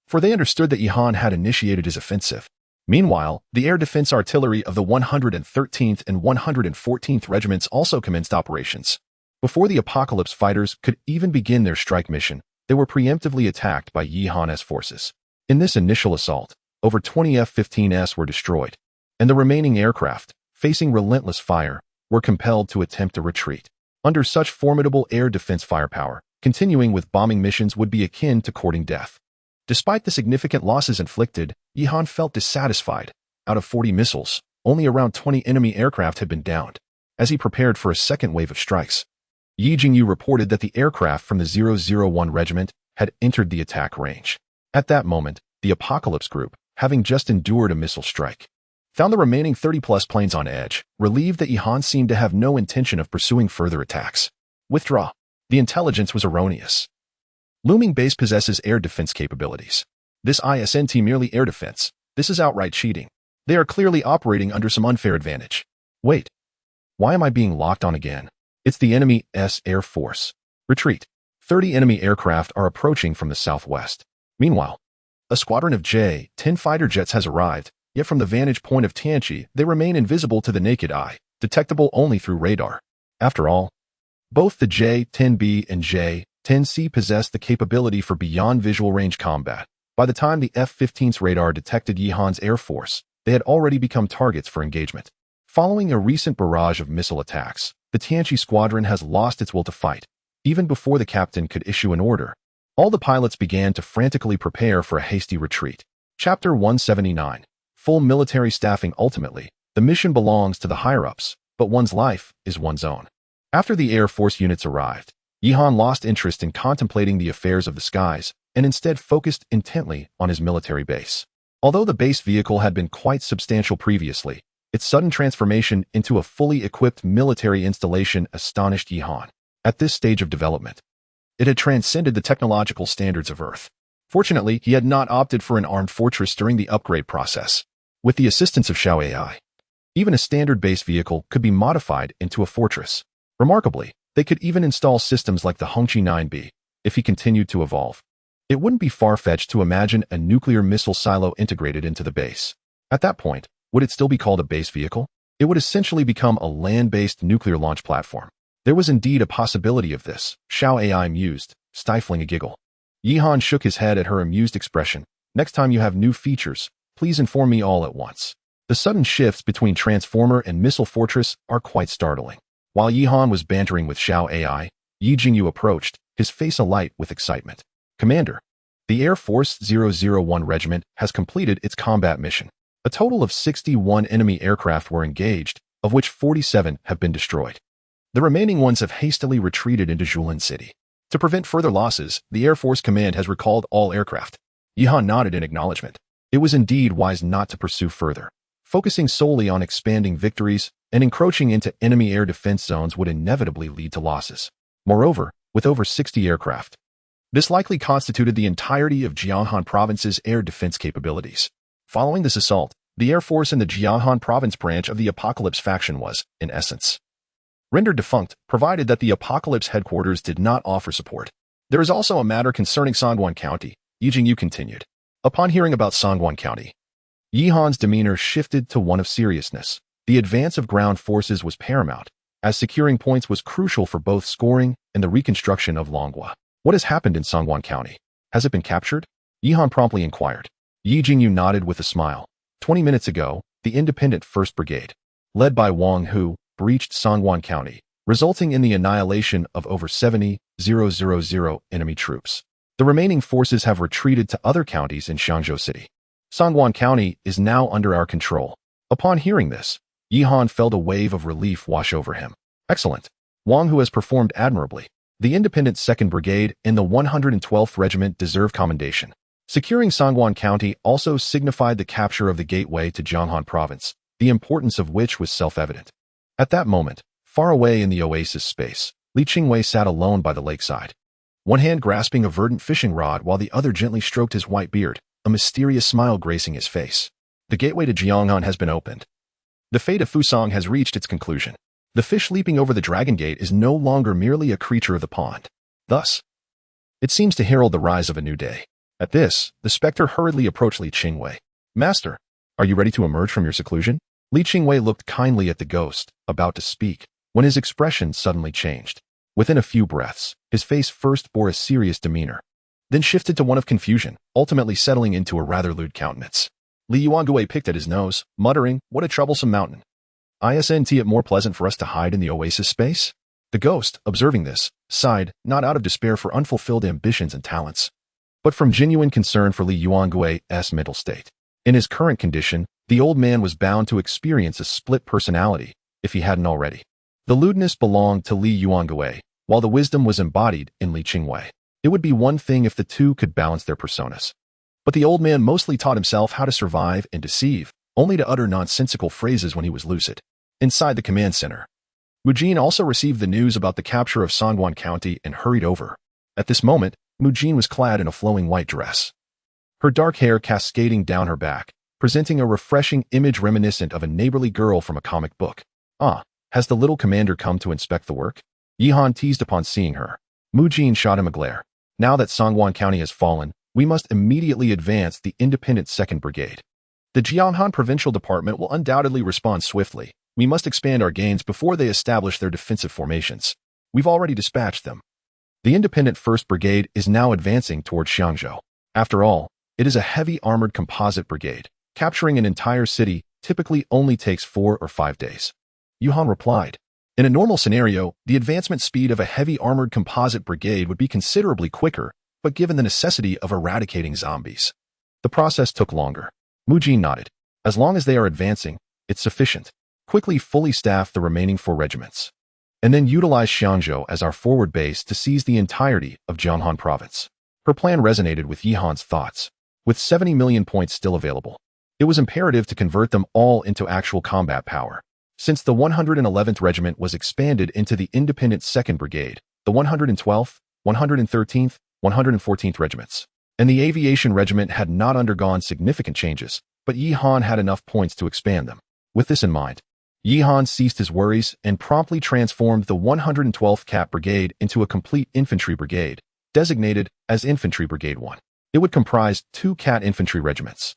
For they understood that Yi Han had initiated his offensive. Meanwhile, the air defense artillery of the 113th and 114th Regiments also commenced operations. Before the Apocalypse fighters could even begin their strike mission, they were preemptively attacked by Yi Han's forces. In this initial assault, over 20 F-15s were destroyed, and the remaining aircraft, facing relentless fire, were compelled to attempt a retreat. Under such formidable air defense firepower, continuing with bombing missions would be akin to courting death. Despite the significant losses inflicted, Yi Han felt dissatisfied. Out of 40 missiles, only around 20 enemy aircraft had been downed. As he prepared for a second wave of strikes, Yi Jingyu reported that the aircraft from the 001 Regiment had entered the attack range. At that moment, the Apocalypse group, having just endured a missile strike, found the remaining 30-plus planes on edge, relieved that Yi Han seemed to have no intention of pursuing further attacks. Withdraw. The intelligence was erroneous. Looming Base possesses air defense capabilities. This isn't merely air defense. This is outright cheating. They are clearly operating under some unfair advantage. Wait. Why am I being locked on again? It's the enemy's Air Force. Retreat. 30 enemy aircraft are approaching from the southwest. Meanwhile, a squadron of J-10 fighter jets has arrived, yet from the vantage point of Tianqi, they remain invisible to the naked eye, detectable only through radar. After all, both the J-10B and J-10C possess the capability for beyond visual range combat. By the time the F-15's radar detected Yi Han's Air Force, they had already become targets for engagement. Following a recent barrage of missile attacks, the Tianqi squadron has lost its will to fight, even before the captain could issue an order. All the pilots began to frantically prepare for a hasty retreat. Chapter 179. Full military staffing. Ultimately, the mission belongs to the higher-ups, but one's life is one's own. After the Air Force units arrived, Yihan lost interest in contemplating the affairs of the skies and instead focused intently on his military base. Although the base vehicle had been quite substantial previously, its sudden transformation into a fully equipped military installation astonished Yihan. At this stage of development, it had transcended the technological standards of Earth. Fortunately, he had not opted for an armed fortress during the upgrade process. With the assistance of Xiao AI, even a standard base vehicle could be modified into a fortress. Remarkably, they could even install systems like the Hongqi 9B if he continued to evolve. It wouldn't be far-fetched to imagine a nuclear missile silo integrated into the base. At that point, would it still be called a base vehicle? It would essentially become a land-based nuclear launch platform. There was indeed a possibility of this, Xiao AI mused, stifling a giggle. Yihan shook his head at her amused expression. Next time you have new features, please inform me all at once. The sudden shifts between Transformer and Missile Fortress are quite startling. While Yihan was bantering with Xiao AI, Yi Jingyu approached, his face alight with excitement. Commander, the Air Force 001 Regiment has completed its combat mission. A total of 61 enemy aircraft were engaged, of which 47 have been destroyed. The remaining ones have hastily retreated into Julin City. To prevent further losses, the Air Force Command has recalled all aircraft. Yihan nodded in acknowledgement. It was indeed wise not to pursue further. Focusing solely on expanding victories and encroaching into enemy air defense zones would inevitably lead to losses. Moreover, with over 60 aircraft, this likely constituted the entirety of Jianghan Province's air defense capabilities. Following this assault, the Air Force in the Jianghan Province branch of the Apocalypse faction was, in essence, rendered defunct, provided that the Apocalypse headquarters did not offer support. There is also a matter concerning Songguan County, Yi Jingyu continued. Upon hearing about Songguan County, Yihan's demeanor shifted to one of seriousness. The advance of ground forces was paramount, as securing points was crucial for both scoring and the reconstruction of Longhua. What has happened in Songguan County? Has it been captured? Yihan promptly inquired. Yi Jingyu nodded with a smile. 20 minutes ago, the independent 1st Brigade, led by Wang Hu, breached Songguan County, resulting in the annihilation of over 70,000 enemy troops. The remaining forces have retreated to other counties in Xiangzhou City. Songguan County is now under our control. Upon hearing this, Yihan felt a wave of relief wash over him. Excellent. Wang Hu has performed admirably. The independent 2nd Brigade and the 112th Regiment deserve commendation. Securing Songguan County also signified the capture of the gateway to Jianghan Province, the importance of which was self-evident. At that moment, far away in the oasis space, Li Qingwei sat alone by the lakeside, one hand grasping a verdant fishing rod while the other gently stroked his white beard, a mysterious smile gracing his face. The gateway to Jianghan has been opened. The fate of Fusang has reached its conclusion. The fish leaping over the Dragon Gate is no longer merely a creature of the pond. Thus, it seems to herald the rise of a new day. At this, the specter hurriedly approached Li Qingwei. Master, are you ready to emerge from your seclusion? Li Qingwei looked kindly at the ghost, about to speak, when his expression suddenly changed. Within a few breaths, his face first bore a serious demeanor, then shifted to one of confusion, ultimately settling into a rather lewd countenance. Li Yuanguei picked at his nose, muttering, "What a troublesome mountain. Isn't it more pleasant for us to hide in the oasis space?" The ghost, observing this, sighed, not out of despair for unfulfilled ambitions and talents, but from genuine concern for Li Yuangui's mental state. In his current condition, the old man was bound to experience a split personality, if he hadn't already. The lewdness belonged to Li Yuangui, while the wisdom was embodied in Li Qingwei. It would be one thing if the two could balance their personas. But the old man mostly taught himself how to survive and deceive, only to utter nonsensical phrases when he was lucid. Inside the command center, Mujin also received the news about the capture of Songguan County and hurried over. At this moment, Mujin was clad in a flowing white dress, her dark hair cascading down her back, presenting a refreshing image reminiscent of a neighborly girl from a comic book. "Ah, has the little commander come to inspect the work?" Yihan teased upon seeing her. Mujin shot him a glare. "Now that Songguan County has fallen, we must immediately advance the independent 2nd Brigade. The Jianghan Provincial Department will undoubtedly respond swiftly. We must expand our gains before they establish their defensive formations. We've already dispatched them." The independent 1st Brigade is now advancing towards Xiangzhou. After all, it is a heavy armored composite brigade. Capturing an entire city typically only takes 4 or 5 days. Yi Han replied. In a normal scenario, the advancement speed of a heavy armored composite brigade would be considerably quicker, but given the necessity of eradicating zombies, the process took longer. Mu Jin nodded. As long as they are advancing, it's sufficient. Quickly fully staff the remaining 4 regiments. And then utilize Xianzhou as our forward base to seize the entirety of Jianghan province. Her plan resonated with Yi Han's thoughts. With 70 million points still available, it was imperative to convert them all into actual combat power. Since the 111th Regiment was expanded into the independent 2nd Brigade, the 112th, 113th, 114th Regiments, and the Aviation Regiment had not undergone significant changes, but Yi Han had enough points to expand them. With this in mind, Yi Han ceased his worries and promptly transformed the 112th Cat Brigade into a complete infantry brigade, designated as Infantry Brigade 1. It would comprise 2 Cat infantry regiments,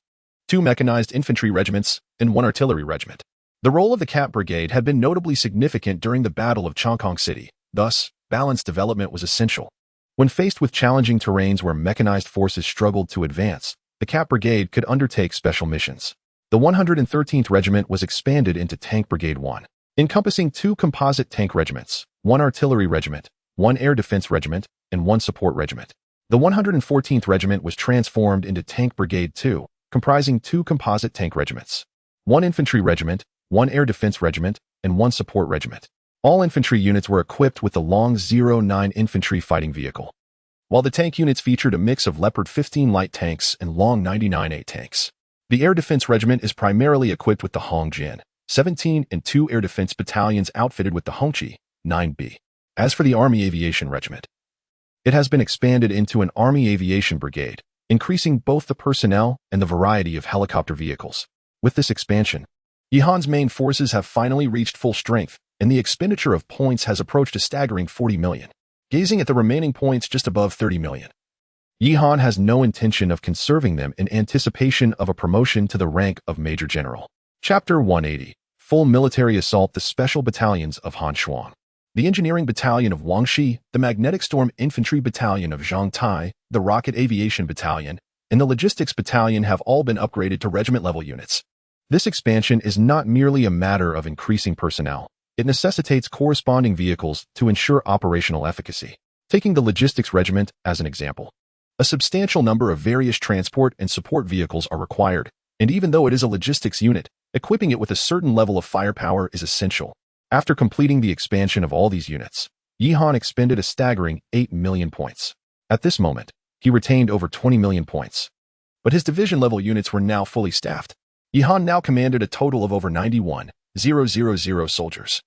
2 mechanized infantry regiments, and 1 artillery regiment. The role of the Cat Brigade had been notably significant during the Battle of Chongqing City, thus, balanced development was essential. When faced with challenging terrains where mechanized forces struggled to advance, the Cat Brigade could undertake special missions. The 113th Regiment was expanded into Tank Brigade 1, encompassing 2 composite tank regiments, 1 artillery regiment, 1 air defense regiment, and 1 support regiment. The 114th Regiment was transformed into Tank Brigade 2, comprising 2 composite tank regiments, 1 infantry regiment, 1 air defense regiment, and 1 support regiment. All infantry units were equipped with the Long 09 infantry fighting vehicle, while the tank units featured a mix of Leopard 15 light tanks and Long 99A tanks. The Air Defense Regiment is primarily equipped with the Hongjin 17 and 2 air defense battalions outfitted with the Hongqi 9B. As for the Army Aviation Regiment, it has been expanded into an Army Aviation Brigade, increasing both the personnel and the variety of helicopter vehicles. With this expansion, Yi Han's main forces have finally reached full strength, and the expenditure of points has approached a staggering 40 million, gazing at the remaining points just above 30 million. Yi Han has no intention of conserving them in anticipation of a promotion to the rank of Major General. Chapter 180. Full Military Assault. The Special Battalions of Han Shuang, the Engineering Battalion of Wangxi, the Magnetic Storm Infantry Battalion of Zhangtai, the Rocket Aviation Battalion, and the Logistics Battalion have all been upgraded to regiment-level units. This expansion is not merely a matter of increasing personnel. It necessitates corresponding vehicles to ensure operational efficacy. Taking the Logistics Regiment as an example, a substantial number of various transport and support vehicles are required, and even though it is a logistics unit, equipping it with a certain level of firepower is essential. After completing the expansion of all these units, Yi Han expended a staggering 8 million points. At this moment, he retained over 20 million points, but his division-level units were now fully staffed. Yi Han now commanded a total of over 91,000 soldiers,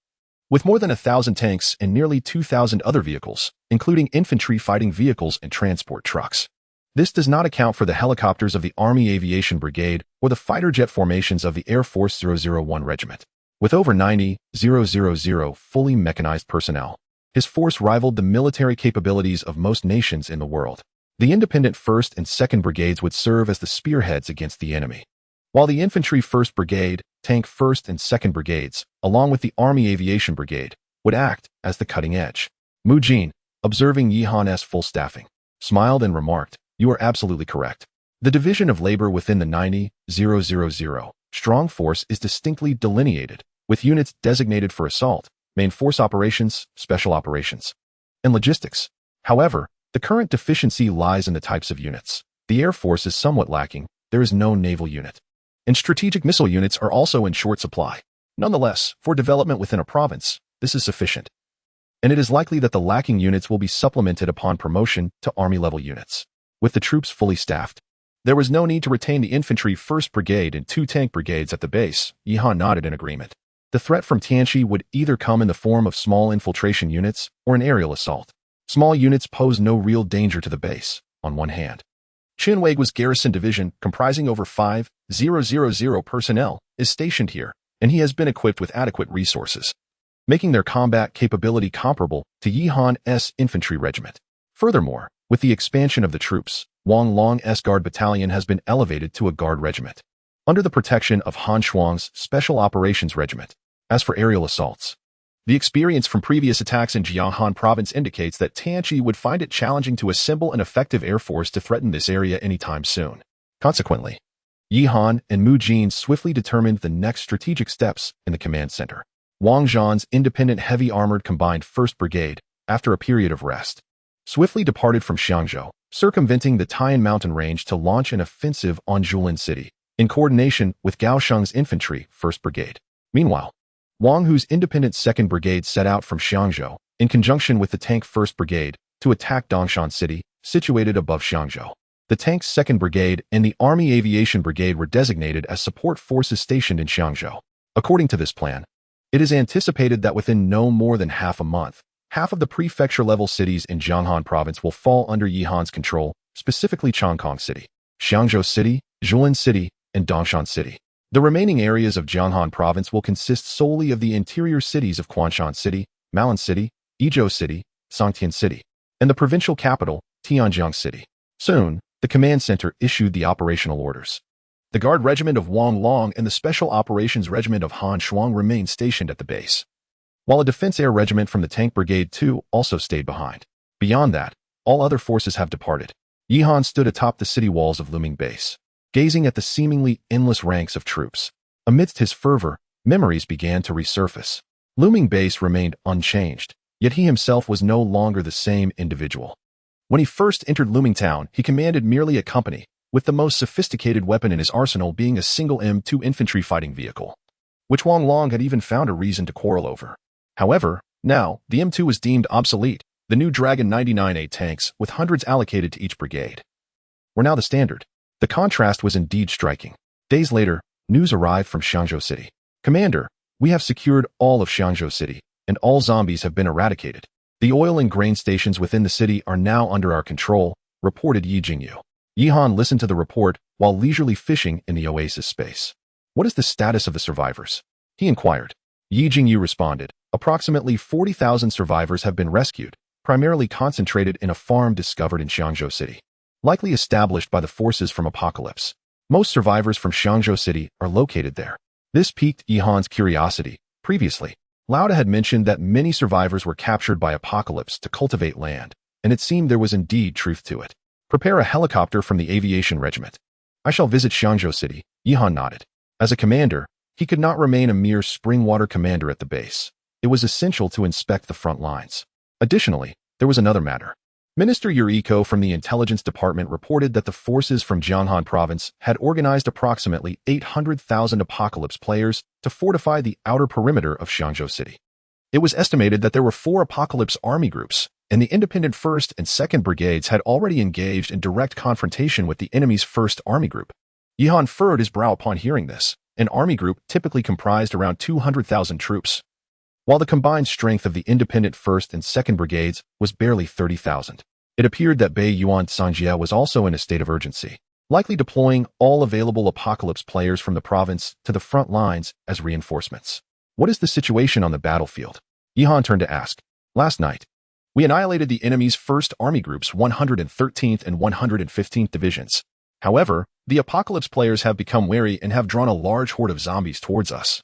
with more than 1,000 tanks and nearly 2,000 other vehicles, including infantry fighting vehicles and transport trucks. This does not account for the helicopters of the Army Aviation Brigade or the fighter jet formations of the Air Force 001 Regiment. With over 90,000 fully mechanized personnel, his force rivaled the military capabilities of most nations in the world. The independent 1st and 2nd Brigades would serve as the spearheads against the enemy, while the Infantry 1st Brigade, Tank 1st and 2nd Brigades, along with the Army Aviation Brigade, would act as the cutting edge. Mu Jin, observing Yi Han's full staffing, smiled and remarked, "You are absolutely correct. The division of labor within the 90,000 strong force is distinctly delineated, with units designated for assault, main force operations, special operations, and logistics. However, the current deficiency lies in the types of units. The Air Force is somewhat lacking. There is no naval unit, and strategic missile units are also in short supply. Nonetheless, for development within a province, this is sufficient, and it is likely that the lacking units will be supplemented upon promotion to Army-level units. With the troops fully staffed, there was no need to retain the Infantry 1st Brigade and 2 tank brigades at the base." Yi Han nodded in agreement. The threat from Tianqi would either come in the form of small infiltration units or an aerial assault. Small units pose no real danger to the base, on one hand. Qinhui's garrison division, comprising over 5,000 personnel, is stationed here, and he has been equipped with adequate resources, making their combat capability comparable to Yi Han's infantry regiment. Furthermore, with the expansion of the troops, Wang Long's Guard Battalion has been elevated to a Guard Regiment, under the protection of Han Shuang's Special Operations Regiment. As for aerial assaults, the experience from previous attacks in Jianghan Province indicates that Tianqi would find it challenging to assemble an effective air force to threaten this area anytime soon. Consequently, Yi Han and Mu Jin swiftly determined the next strategic steps in the command center. Wang Zhan's independent heavy armored combined 1st Brigade, after a period of rest, swiftly departed from Xiangzhou, circumventing the Tian mountain range to launch an offensive on Julin City, in coordination with Gao Sheng's infantry 1st Brigade. Meanwhile, Wang Hu's independent 2nd Brigade set out from Xiangzhou, in conjunction with the tank 1st Brigade, to attack Dongshan City, situated above Xiangzhou. The tank's 2nd Brigade and the Army Aviation Brigade were designated as support forces stationed in Xiangzhou. According to this plan, it is anticipated that within no more than half a month, half of the prefecture-level cities in Jianghan Province will fall under Yi Han's control, specifically Chongqing City, Xiangzhou City, Julin City, and Dongshan City. The remaining areas of Jianghan Province will consist solely of the interior cities of Quanshan City, Malan City, Yizhou City, Songtian City, and the provincial capital, Tianjiang City. Soon, the command center issued the operational orders. The Guard Regiment of Wang Long and the Special Operations Regiment of Han Shuang remained stationed at the base, while a Defense Air Regiment from the Tank Brigade 2 also stayed behind. Beyond that, all other forces have departed. Yi Han stood atop the city walls of Looming Base, gazing at the seemingly endless ranks of troops. Amidst his fervor, memories began to resurface. Looming Base remained unchanged, yet he himself was no longer the same individual. When he first entered Looming Town, he commanded merely a company, with the most sophisticated weapon in his arsenal being a single M2 infantry fighting vehicle, which Wang Long had even found a reason to quarrel over. However, now, the M2 was deemed obsolete. The new Dragon 99A tanks, with hundreds allocated to each brigade, were now the standard. The contrast was indeed striking. Days later, news arrived from Xiangzhou City. "Commander, we have secured all of Xiangzhou City, and all zombies have been eradicated. The oil and grain stations within the city are now under our control," reported Yi Jingyu. Yi Han listened to the report while leisurely fishing in the oasis space. "What is the status of the survivors?" he inquired. Yi Jingyu responded, "Approximately 40,000 survivors have been rescued, primarily concentrated in a farm discovered in Xiangzhou City, likely established by the forces from Apocalypse. Most survivors from Xiangzhou City are located there." This piqued Yi Han's curiosity. Previously, Lauda had mentioned that many survivors were captured by Apocalypse to cultivate land, and it seemed there was indeed truth to it. "Prepare a helicopter from the aviation regiment. I shall visit Xiangzhou City," Yi Han nodded. As a commander, he could not remain a mere Springwater commander at the base. It was essential to inspect the front lines. Additionally, there was another matter. Minister Yuriko from the Intelligence Department reported that the forces from Jianghan Province had organized approximately 800,000 Apocalypse players to fortify the outer perimeter of Xiangzhou City. It was estimated that there were 4 Apocalypse army groups, and the independent 1st and 2nd Brigades had already engaged in direct confrontation with the enemy's 1st Army Group. Yi Han furrowed his brow upon hearing this. An army group typically comprised around 200,000 troops, while the combined strength of the independent 1st and 2nd Brigades was barely 30,000. It appeared that Bei Yuan Sanjie was also in a state of urgency, likely deploying all available Apocalypse players from the province to the front lines as reinforcements. "What is the situation on the battlefield?" Yi Han turned to ask. "Last night, we annihilated the enemy's 1st Army Group's 113th and 115th Divisions. However, the Apocalypse players have become wary and have drawn a large horde of zombies towards us."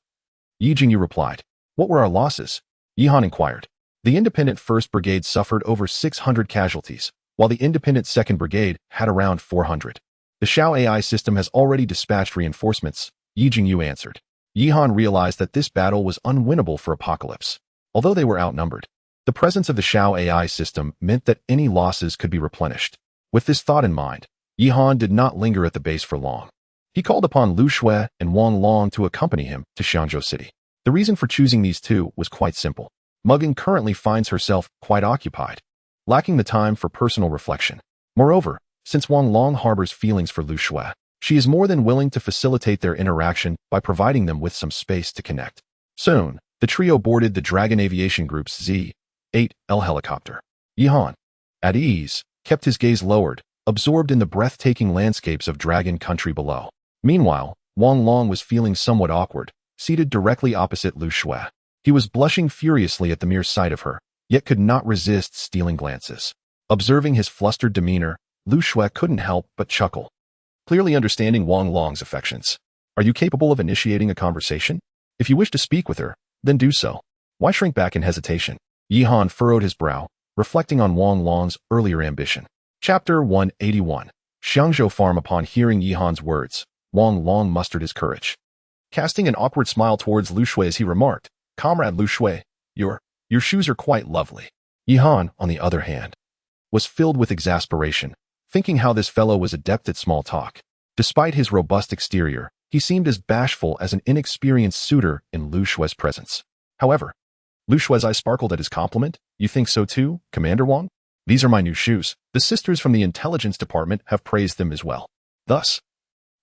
Yi Jingyu replied. "What were our losses?" Yi Han inquired. The independent 1st Brigade suffered over 600 casualties, while the independent 2nd Brigade had around 400. "The Xiao AI system has already dispatched reinforcements," Yi Jingyu answered. Yi Han realized that this battle was unwinnable for Apocalypse. Although they were outnumbered, the presence of the Xiao AI system meant that any losses could be replenished. With this thought in mind, Yi Han did not linger at the base for long. He called upon Lu Shui and Wang Long to accompany him to Xiangzhou City. The reason for choosing these two was quite simple. Mugging currently finds herself quite occupied, lacking the time for personal reflection. Moreover, since Wang Long harbors feelings for Lu Shui, she is more than willing to facilitate their interaction by providing them with some space to connect. Soon, the trio boarded the Dragon Aviation Group's Z-8L helicopter. Yi Han, at ease, kept his gaze lowered, absorbed in the breathtaking landscapes of Dragon Country below. Meanwhile, Wang Long was feeling somewhat awkward, seated directly opposite Lu Shui. He was blushing furiously at the mere sight of her, yet could not resist stealing glances. Observing his flustered demeanor, Lu Shui couldn't help but chuckle, clearly understanding Wang Long's affections. "Are you capable of initiating a conversation? If you wish to speak with her, then do so. Why shrink back in hesitation?" Yi Han furrowed his brow, reflecting on Wang Long's earlier ambition. Chapter 181. Xiangzhou Farm. Upon hearing Yi Han's words, Wang Long mustered his courage. Casting an awkward smile towards Lu Shui as he remarked, "Comrade Lu Shui, your shoes are quite lovely." Yi Han, on the other hand, was filled with exasperation, thinking how this fellow was adept at small talk. Despite his robust exterior, he seemed as bashful as an inexperienced suitor in Lu Shui's presence. However, Lu Shui's eyes sparkled at his compliment. "You think so too, Commander Wang? These are my new shoes. The sisters from the intelligence department have praised them as well." Thus,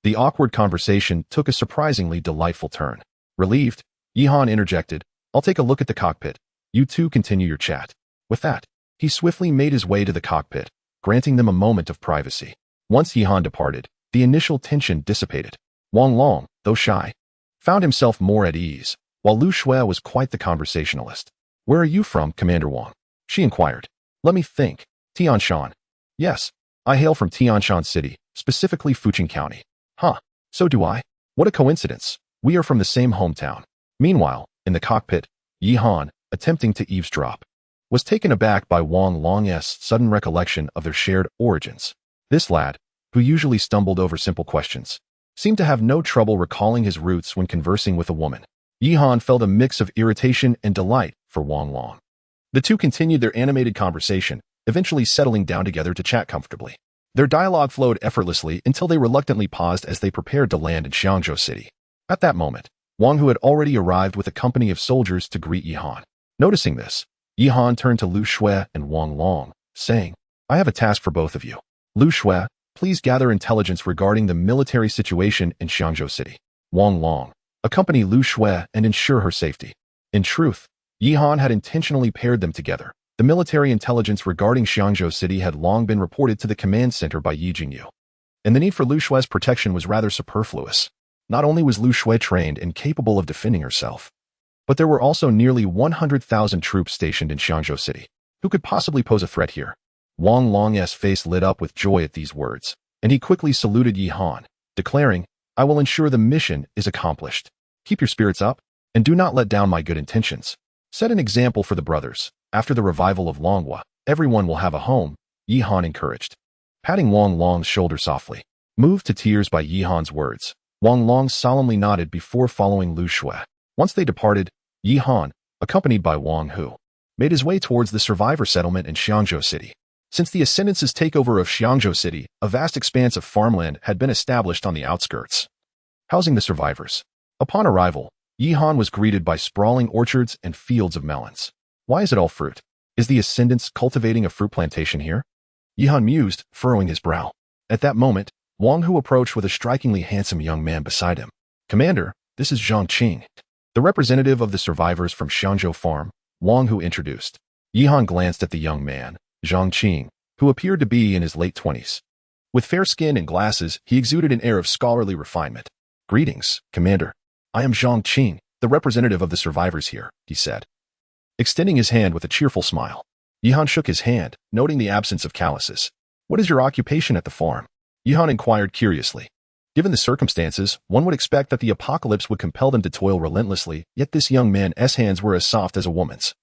the awkward conversation took a surprisingly delightful turn. Relieved, Yi Han interjected, "I'll take a look at the cockpit. You two continue your chat." With that, he swiftly made his way to the cockpit, granting them a moment of privacy. Once Yi Han departed, the initial tension dissipated. Wang Long, though shy, found himself more at ease, while Lu Shui was quite the conversationalist. "Where are you from, Commander Wang?" she inquired. "Let me think. Tianshan." "Yes, I hail from Tianshan City, specifically Fujian County." "Huh, so do I. What a coincidence. We are from the same hometown." Meanwhile, in the cockpit, Yi Han, attempting to eavesdrop, was taken aback by Wang Long's sudden recollection of their shared origins. This lad, who usually stumbled over simple questions, seemed to have no trouble recalling his roots when conversing with a woman. Yi Han felt a mix of irritation and delight for Wang Long. The two continued their animated conversation, eventually settling down together to chat comfortably. Their dialogue flowed effortlessly until they reluctantly paused as they prepared to land in Xiangzhou City. At that moment, Wang Hu had already arrived with a company of soldiers to greet Yi Han. Noticing this, Yi Han turned to Lu Shui and Wang Long, saying, "I have a task for both of you. Lu Shui, please gather intelligence regarding the military situation in Xiangzhou City. Wang Long, accompany Lu Shui and ensure her safety." In truth, Yi Han had intentionally paired them together. The military intelligence regarding Xiangzhou City had long been reported to the command center by Yi Jingyu, and the need for Lu Shui's protection was rather superfluous. Not only was Lu Shui trained and capable of defending herself, but there were also nearly 100,000 troops stationed in Xiangzhou City. Who could possibly pose a threat here? Wang Long's face lit up with joy at these words, and he quickly saluted Yi Han, declaring, "I will ensure the mission is accomplished. Keep your spirits up, and do not let down my good intentions. Set an example for the brothers. After the revival of Longhua, everyone will have a home," Yi Han encouraged. Patting Wang Long's shoulder softly, moved to tears by Yi Han's words, Wang Long solemnly nodded before following Lu Shui. Once they departed, Yi Han, accompanied by Wang Hu, made his way towards the survivor settlement in Xiangzhou City. Since the Ascendance's takeover of Xiangzhou City, a vast expanse of farmland had been established on the outskirts, housing the survivors. Upon arrival, Yi Han was greeted by sprawling orchards and fields of melons. "Why is it all fruit? Is the Ascendance cultivating a fruit plantation here?" Yi Han mused, furrowing his brow. At that moment, Wang Hu approached with a strikingly handsome young man beside him. "Commander, this is Zhang Qing, the representative of the survivors from Xiangzhou Farm," Wang Hu introduced. Yi Han glanced at the young man, Zhang Qing, who appeared to be in his late 20s. With fair skin and glasses, he exuded an air of scholarly refinement. "Greetings, Commander. I am Zhang Qing, the representative of the survivors here," he said, extending his hand with a cheerful smile. Yi Han shook his hand, noting the absence of calluses. "What is your occupation at the farm?" Yi Han inquired curiously. Given the circumstances, one would expect that the apocalypse would compel them to toil relentlessly, yet this young man's hands were as soft as a woman's,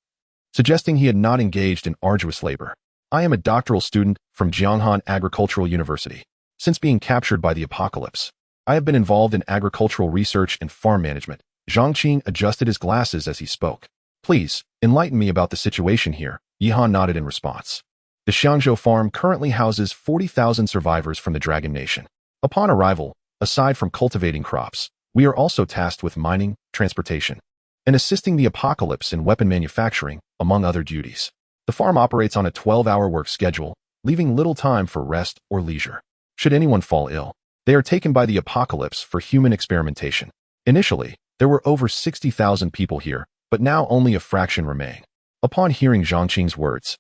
suggesting he had not engaged in arduous labor. "I am a doctoral student from Jianghan Agricultural University. Since being captured by the apocalypse, I have been involved in agricultural research and farm management." Zhang Qing adjusted his glasses as he spoke. "Please, enlighten me about the situation here." Yi Han nodded in response. The Xiangzhou farm currently houses 40,000 survivors from the Dragon Nation. Upon arrival, aside from cultivating crops, we are also tasked with mining, transportation, and assisting the apocalypse in weapon manufacturing, among other duties. The farm operates on a 12-hour work schedule, leaving little time for rest or leisure. Should anyone fall ill, they are taken by the apocalypse for human experimentation. Initially, there were over 60,000 people here, but now only a fraction remain. Upon hearing Zhang Qing's words,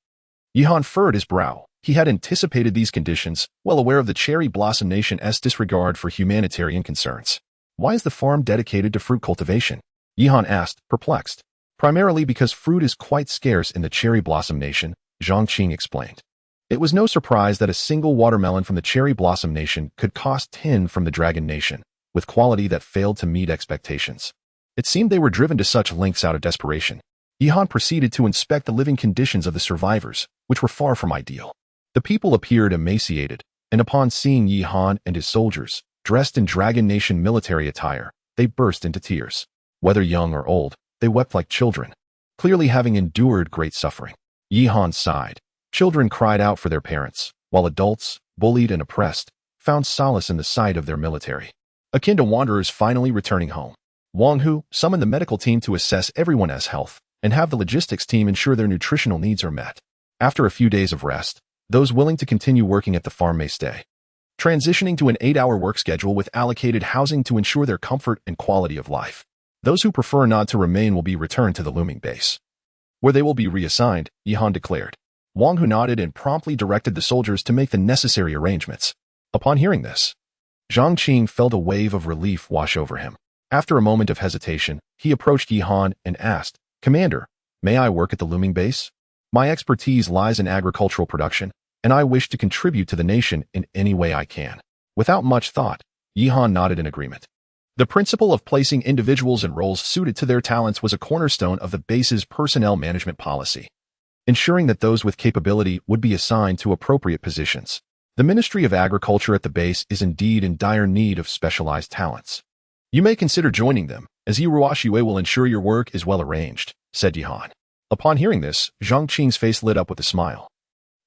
Yi Han furrowed his brow. He had anticipated these conditions, well aware of the Cherry Blossom Nation's disregard for humanitarian concerns. "Why is the farm dedicated to fruit cultivation?" Yi Han asked, perplexed. "Primarily because fruit is quite scarce in the Cherry Blossom Nation," Zhang Qing explained. It was no surprise that a single watermelon from the Cherry Blossom Nation could cost 10 from the Dragon Nation, with quality that failed to meet expectations. It seemed they were driven to such lengths out of desperation. Yi Han proceeded to inspect the living conditions of the survivors, which were far from ideal. The people appeared emaciated, and upon seeing Yi Han and his soldiers, Dressed in Dragon Nation military attire, they burst into tears. Whether young or old, they wept like children, clearly having endured great suffering. Yihan sighed. Children cried out for their parents, while adults, bullied and oppressed, found solace in the sight of their military. Akin to wanderers finally returning home, Wang Hu summoned the medical team to assess everyone's health and have the logistics team ensure their nutritional needs are met. After a few days of rest, those willing to continue working at the farm may stay, transitioning to an 8-hour work schedule with allocated housing to ensure their comfort and quality of life. Those who prefer not to remain will be returned to the looming base, where they will be reassigned, Yihan declared. Wang Hu nodded and promptly directed the soldiers to make the necessary arrangements. Upon hearing this, Zhang Qing felt a wave of relief wash over him. After a moment of hesitation, he approached Yihan and asked, "Commander, may I work at the looming base? My expertise lies in agricultural production, and I wish to contribute to the nation in any way I can." Without much thought, Yihan nodded in agreement. The principle of placing individuals in roles suited to their talents was a cornerstone of the base's personnel management policy, ensuring that those with capability would be assigned to appropriate positions. The Ministry of Agriculture at the base is indeed in dire need of specialized talents. "You may consider joining them, as Yiruashue will ensure your work is well arranged," said Yihan. Upon hearing this, Zhang Qing's face lit up with a smile,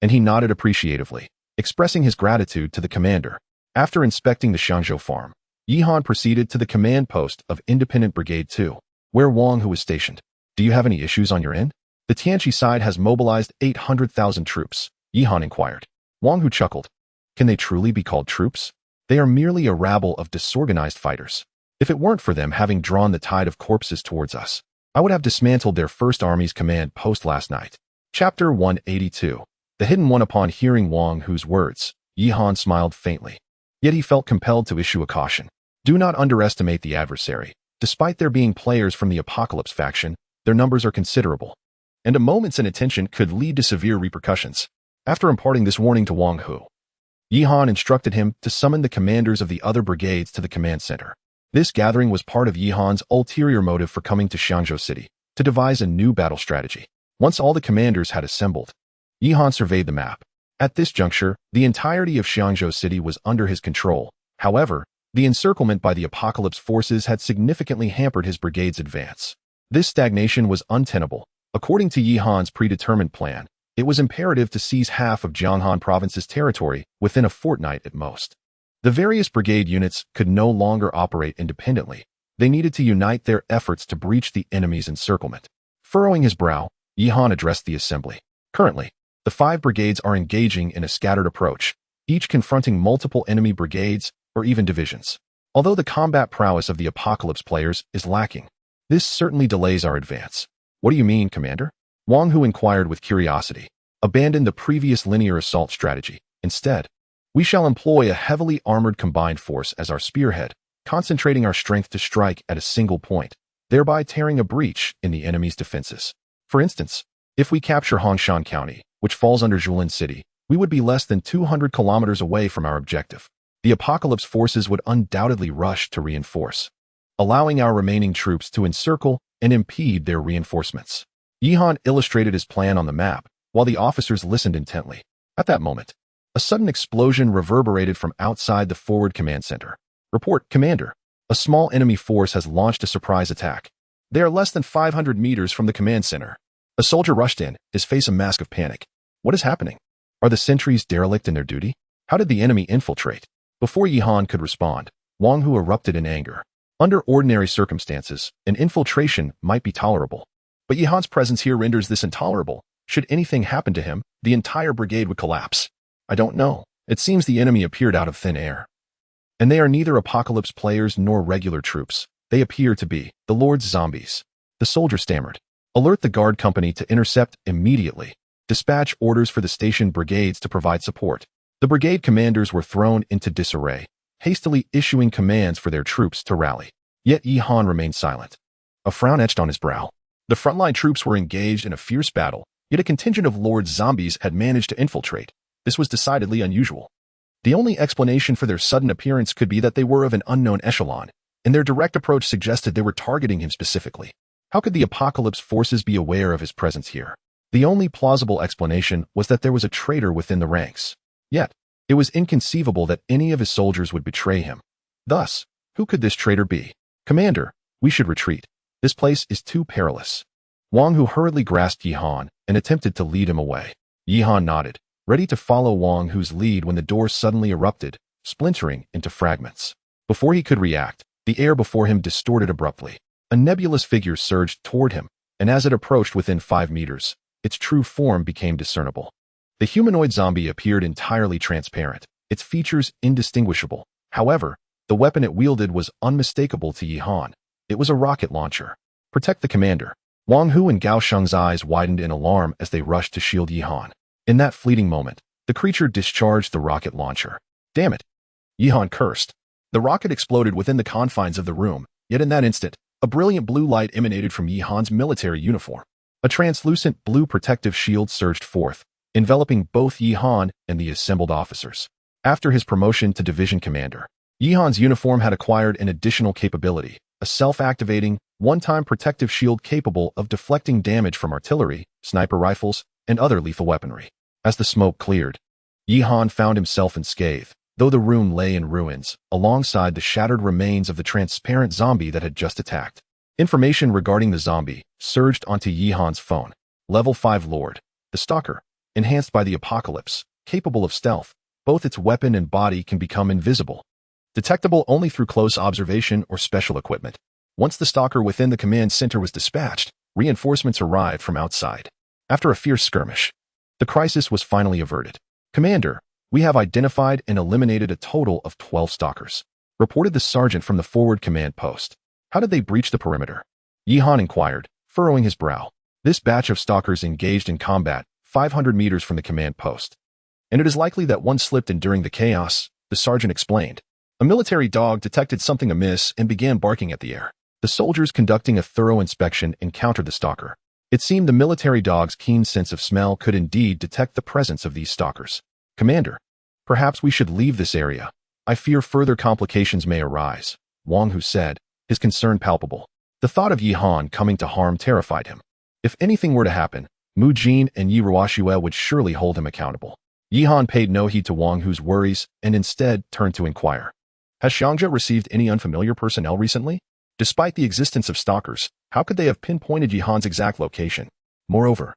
and he nodded appreciatively, expressing his gratitude to the commander. After inspecting the Shangzhou farm, Yihan proceeded to the command post of Independent Brigade 2, where Wang Hu was stationed. "Do you have any issues on your end? The Tianqi side has mobilized 800,000 troops," Yihan inquired. Wang Hu chuckled. "Can they truly be called troops? They are merely a rabble of disorganized fighters. If it weren't for them having drawn the tide of corpses towards us, I would have dismantled their First Army's command post last night." Chapter 182. The Hidden One. Upon hearing Wang Hu's words, Yihan smiled faintly. Yet he felt compelled to issue a caution. Do not underestimate the adversary. Despite there being players from the Apocalypse faction, their numbers are considerable, and a moment's inattention could lead to severe repercussions. After imparting this warning to Wang Hu, Yihan instructed him to summon the commanders of the other brigades to the command center. This gathering was part of Yihan's ulterior motive for coming to Shangzhou City, to devise a new battle strategy. Once all the commanders had assembled, Yihan surveyed the map. At this juncture, the entirety of Shangzhou City was under his control. However, the encirclement by the Apocalypse forces had significantly hampered his brigade's advance. This stagnation was untenable. According to Yihan's predetermined plan, it was imperative to seize half of Jianghan province's territory within a fortnight at most. The various brigade units could no longer operate independently. They needed to unite their efforts to breach the enemy's encirclement. Furrowing his brow, Yihan addressed the assembly. Currently, the 5 brigades are engaging in a scattered approach, each confronting multiple enemy brigades or even divisions. Although the combat prowess of the Apocalypse players is lacking, this certainly delays our advance. "What do you mean, Commander?" Wang Hu inquired with curiosity. "Abandon the previous linear assault strategy. Instead, we shall employ a heavily armored combined force as our spearhead, concentrating our strength to strike at a single point, thereby tearing a breach in the enemy's defenses. For instance, if we capture Hongshan County, which falls under Julin City, we would be less than 200 kilometers away from our objective. The Apocalypse forces would undoubtedly rush to reinforce, allowing our remaining troops to encircle and impede their reinforcements." Yihan illustrated his plan on the map, while the officers listened intently. At that moment, a sudden explosion reverberated from outside the forward command center. "Report, Commander. A small enemy force has launched a surprise attack. They are less than 500 meters from the command center." A soldier rushed in, his face a mask of panic. "What is happening? Are the sentries derelict in their duty? How did the enemy infiltrate?" Before Yihan could respond, Wang Hu erupted in anger. Under ordinary circumstances, an infiltration might be tolerable, but Yihan's presence here renders this intolerable. Should anything happen to him, the entire brigade would collapse. "I don't know. It seems the enemy appeared out of thin air. And they are neither Apocalypse players nor regular troops. They appear to be the Lord's zombies." The soldier stammered. "Alert the guard company to intercept immediately. Dispatch orders for the station brigades to provide support." The brigade commanders were thrown into disarray, hastily issuing commands for their troops to rally. Yet Yihan remained silent. A frown etched on his brow. The frontline troops were engaged in a fierce battle, yet a contingent of Lord's zombies had managed to infiltrate. This was decidedly unusual. The only explanation for their sudden appearance could be that they were of an unknown echelon, and their direct approach suggested they were targeting him specifically. How could the Apocalypse forces be aware of his presence here? The only plausible explanation was that there was a traitor within the ranks. Yet, it was inconceivable that any of his soldiers would betray him. Thus, who could this traitor be? Commander, we should retreat. This place is too perilous. Wang Hu hurriedly grasped Yi Han and attempted to lead him away. Yi Han nodded, ready to follow Wang Hu's lead when the door suddenly erupted, splintering into fragments. Before he could react, the air before him distorted abruptly. A nebulous figure surged toward him, and as it approached within 5 meters, its true form became discernible. The humanoid zombie appeared entirely transparent, its features indistinguishable. However, the weapon it wielded was unmistakable to Yi Han. It was a rocket launcher. Protect the commander. Wang Hu and Gao Sheng's eyes widened in alarm as they rushed to shield Yi Han. In that fleeting moment, the creature discharged the rocket launcher. Damn it! Yi Han cursed. The rocket exploded within the confines of the room, yet in that instant, a brilliant blue light emanated from Yi Han's military uniform. A translucent blue protective shield surged forth, enveloping both Yi Han and the assembled officers. After his promotion to division commander, Yi Han's uniform had acquired an additional capability, a self-activating, one-time protective shield capable of deflecting damage from artillery, sniper rifles, and other lethal weaponry. As the smoke cleared, Yi Han found himself unscathed, though the room lay in ruins, alongside the shattered remains of the transparent zombie that had just attacked. Information regarding the zombie surged onto Yi Han's phone. Level 5 Lord, the Stalker, enhanced by the apocalypse, capable of stealth. Both its weapon and body can become invisible, detectable only through close observation or special equipment. Once the Stalker within the command center was dispatched, reinforcements arrived from outside. After a fierce skirmish, the crisis was finally averted. Commander, we have identified and eliminated a total of 12 stalkers, reported the sergeant from the forward command post. How did they breach the perimeter? Yi Han inquired, furrowing his brow. This batch of stalkers engaged in combat 500 meters from the command post. And it is likely that one slipped in during the chaos, the sergeant explained. A military dog detected something amiss and began barking at the air. The soldiers conducting a thorough inspection encountered the stalker. It seemed the military dog's keen sense of smell could indeed detect the presence of these stalkers. Commander, perhaps we should leave this area. I fear further complications may arise, Wang Hu said, his concern palpable. The thought of Yi Han coming to harm terrified him. If anything were to happen, Mu Jin and Yi Ruoxue would surely hold him accountable. Yi Han paid no heed to Wang Hu's worries and instead turned to inquire. Has Xiangzhou received any unfamiliar personnel recently? Despite the existence of stalkers, how could they have pinpointed Yi Han's exact location? Moreover,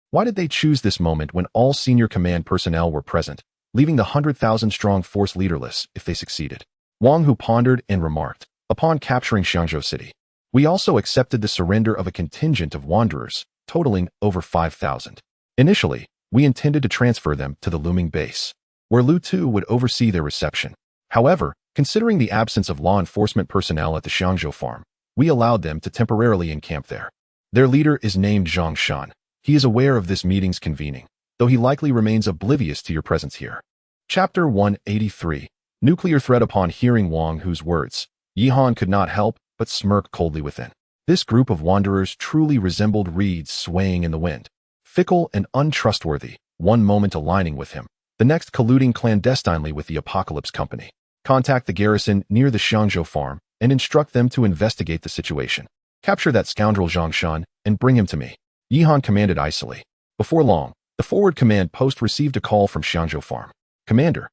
why did they choose this moment when all senior command personnel were present, leaving the 100,000-strong force leaderless if they succeeded? Wang Hu pondered and remarked, upon capturing Xiangzhou City, we also accepted the surrender of a contingent of wanderers, totaling over 5,000. Initially, we intended to transfer them to the looming base, where Lu Tu would oversee their reception. However, considering the absence of law enforcement personnel at the Xiangzhou farm, we allowed them to temporarily encamp there. Their leader is named Zhang Shan. He is aware of this meeting's convening, though he likely remains oblivious to your presence here. Chapter 183. Nuclear threat. Upon hearing Wang Hu's words, Yi Han could not help but smirk coldly within. This group of wanderers truly resembled reeds swaying in the wind. Fickle and untrustworthy, one moment aligning with him, the next colluding clandestinely with the Apocalypse Company. Contact the garrison near the Xiangzhou farm and instruct them to investigate the situation. Capture that scoundrel Zhang Shan and bring him to me, Yi Han commanded icily. Before long, the forward command post received a call from Xiangzhou farm. Commander,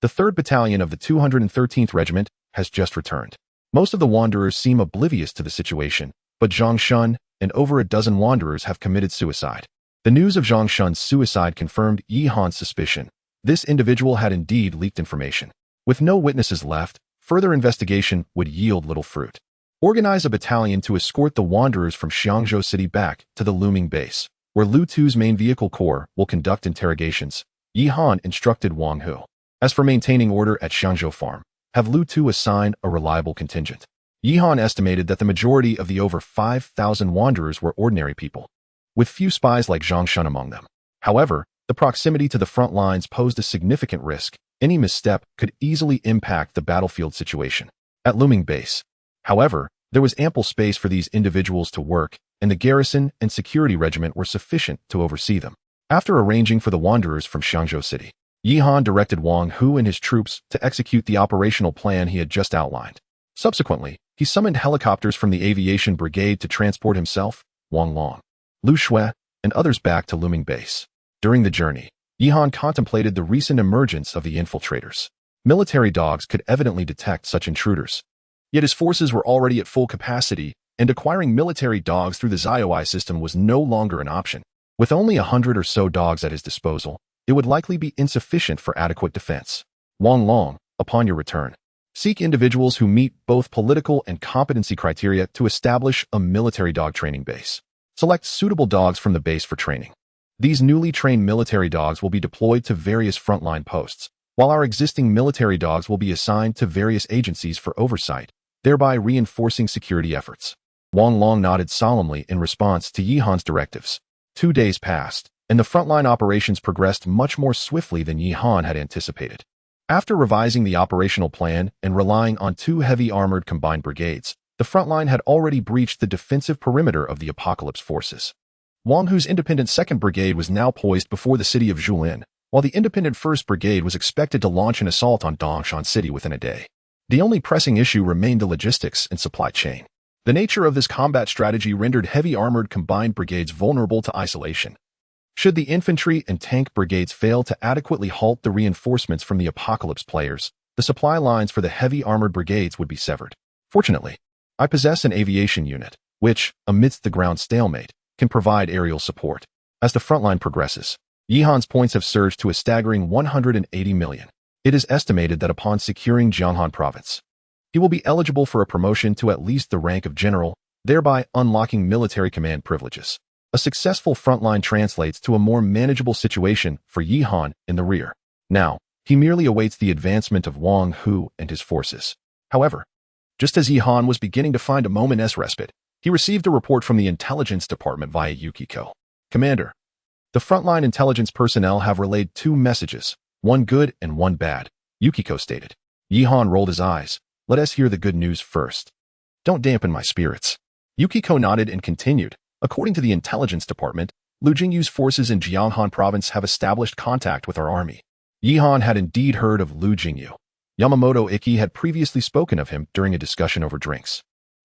the 3rd Battalion of the 213th Regiment has just returned. Most of the wanderers seem oblivious to the situation, but Zhang Shan and over a dozen wanderers have committed suicide. The news of Zhang Shan's suicide confirmed Yi Han's suspicion. This individual had indeed leaked information. With no witnesses left, further investigation would yield little fruit. Organize a battalion to escort the wanderers from Xiangzhou City back to the looming base, where Lu Tu's main vehicle corps will conduct interrogations, Yi Han instructed Wang Hu. As for maintaining order at Xiangzhou farm, have Lu Tu assign a reliable contingent. Yi Han estimated that the majority of the over 5,000 wanderers were ordinary people, with few spies like Zhang Shan among them. However, the proximity to the front lines posed a significant risk. Any misstep could easily impact the battlefield situation. At looming base, however, there was ample space for these individuals to work, and the garrison and security regiment were sufficient to oversee them. After arranging for the wanderers from Xiangzhou City, Yi Han directed Wang Hu and his troops to execute the operational plan he had just outlined. Subsequently, he summoned helicopters from the aviation brigade to transport himself, Wang Long, Lu Shui, and others back to looming base. During the journey, Yi Han contemplated the recent emergence of the infiltrators. Military dogs could evidently detect such intruders. Yet his forces were already at full capacity, and acquiring military dogs through the ZIOI system was no longer an option. With only 100 or so dogs at his disposal, it would likely be insufficient for adequate defense. Wang Long, upon your return, seek individuals who meet both political and competency criteria to establish a military dog training base. Select suitable dogs from the base for training. These newly trained military dogs will be deployed to various frontline posts, while our existing military dogs will be assigned to various agencies for oversight, thereby reinforcing security efforts. Wang Long nodded solemnly in response to Yi Han's directives. 2 days passed, and the frontline operations progressed much more swiftly than Yi Han had anticipated. After revising the operational plan and relying on 2 heavy armored combined brigades, the frontline had already breached the defensive perimeter of the Apocalypse forces. Wang Hu's independent 2nd Brigade was now poised before the city of Julin, while the independent 1st Brigade was expected to launch an assault on Dongshan City within a day. The only pressing issue remained the logistics and supply chain. The nature of this combat strategy rendered heavy armored combined brigades vulnerable to isolation. Should the infantry and tank brigades fail to adequately halt the reinforcements from the Apocalypse players, the supply lines for the heavy armored brigades would be severed. Fortunately, I possess an aviation unit, which, amidst the ground stalemate, can provide aerial support. As the frontline progresses, Yi Han's points have surged to a staggering 180 million. It is estimated that upon securing Jianghan province, he will be eligible for a promotion to at least the rank of general, thereby unlocking military command privileges. A successful frontline translates to a more manageable situation for Yi Han in the rear. Now, he merely awaits the advancement of Wang Hu and his forces. However, just as Yi Han was beginning to find a moment's respite, he received a report from the intelligence department via Yukiko. Commander, the frontline intelligence personnel have relayed 2 messages, one good and one bad, Yukiko stated. Yi Han rolled his eyes. Let us hear the good news first. Don't dampen my spirits. Yukiko nodded and continued. According to the intelligence department, Lu Jingyu's forces in Jianghan province have established contact with our army. Yi Han had indeed heard of Lu Jingyu. Yamamoto Ikki had previously spoken of him during a discussion over drinks,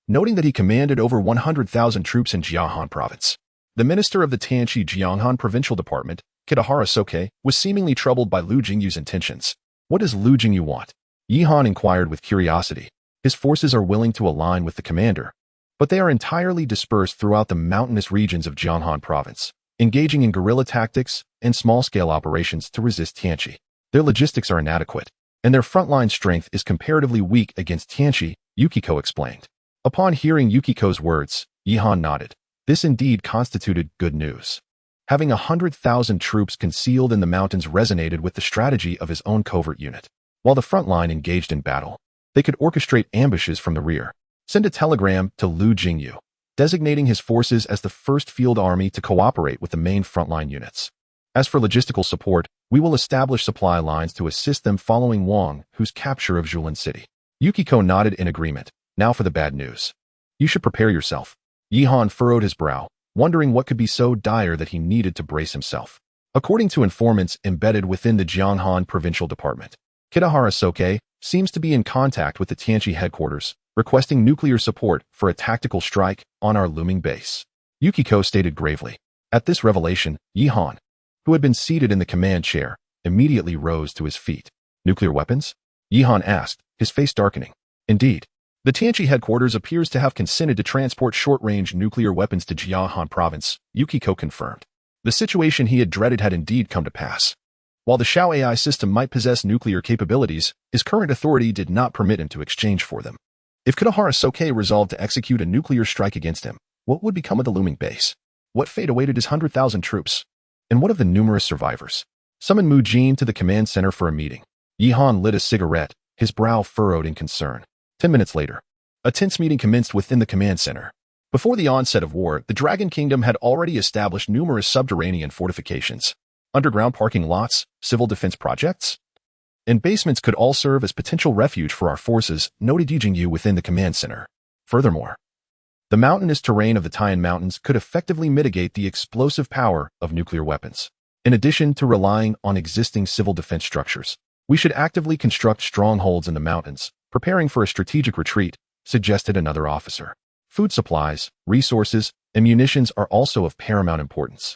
noting that he commanded over 100,000 troops in Jianghan province. The minister of the Tianqi Jianghan provincial department, Kitahara Soke, was seemingly troubled by Lu Jingyu's intentions. What does Lu Jingyu want? Yi Han inquired with curiosity. His forces are willing to align with the commander, but they are entirely dispersed throughout the mountainous regions of Jianghan province, engaging in guerrilla tactics and small-scale operations to resist Tianqi. Their logistics are inadequate, and their frontline strength is comparatively weak against Tianqi, Yukiko explained. Upon hearing Yukiko's words, Yi Han nodded. This indeed constituted good news. Having 100,000 troops concealed in the mountains resonated with the strategy of his own covert unit. While the front line engaged in battle, they could orchestrate ambushes from the rear. Send a telegram to Lu Jingyu, designating his forces as the 1st Field Army to cooperate with the main frontline units. As for logistical support, we will establish supply lines to assist them following Wang Hu's capture of Julin City. Yukiko nodded in agreement. Now for the bad news. You should prepare yourself. Yi Han furrowed his brow, wondering what could be so dire that he needed to brace himself. According to informants embedded within the Jianghan provincial department, Kitahara Soke seems to be in contact with the Tianqi headquarters, requesting nuclear support for a tactical strike on our looming base. Yukiko stated gravely. At this revelation, Yi Han, who had been seated in the command chair, immediately rose to his feet. Nuclear weapons? Yi Han asked, his face darkening. Indeed. The Tianqi headquarters appears to have consented to transport short-range nuclear weapons to Jianghan province, Yukiko confirmed. The situation he had dreaded had indeed come to pass. While the Xiao AI system might possess nuclear capabilities, his current authority did not permit him to exchange for them. If Kitahara Soke resolved to execute a nuclear strike against him, what would become of the looming base? What fate awaited his 100,000 troops? And what of the numerous survivors? Summon Mu Jin to the command center for a meeting. Yi Han lit a cigarette, his brow furrowed in concern. 10 minutes later, a tense meeting commenced within the command center. Before the onset of war, the Dragon Kingdom had already established numerous subterranean fortifications, underground parking lots, civil defense projects, and basements could all serve as potential refuge for our forces, noted Yujingyu within the command center. Furthermore, the mountainous terrain of the Tian Mountains could effectively mitigate the explosive power of nuclear weapons. In addition to relying on existing civil defense structures, we should actively construct strongholds in the mountains, preparing for a strategic retreat, suggested another officer. Food supplies, resources, and munitions are also of paramount importance.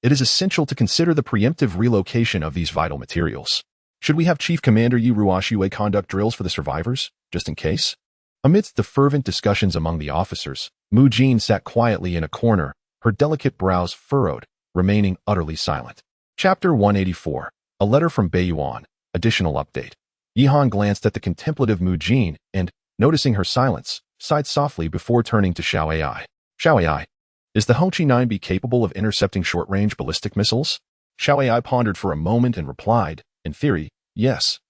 It is essential to consider the preemptive relocation of these vital materials. Should we have Chief Commander Yi Ruoxue conduct drills for the survivors, just in case? Amidst the fervent discussions among the officers, Mu Jin sat quietly in a corner, her delicate brows furrowed, remaining utterly silent. Chapter 184. A letter from Beiyuan. Additional update. Yihan glanced at the contemplative Mu Jin and, noticing her silence, sighed softly before turning to Xiao Ai. Xiao Ai, is the Hongqi 9B capable of intercepting short-range ballistic missiles? Xiao Ai pondered for a moment and replied, in theory, yes.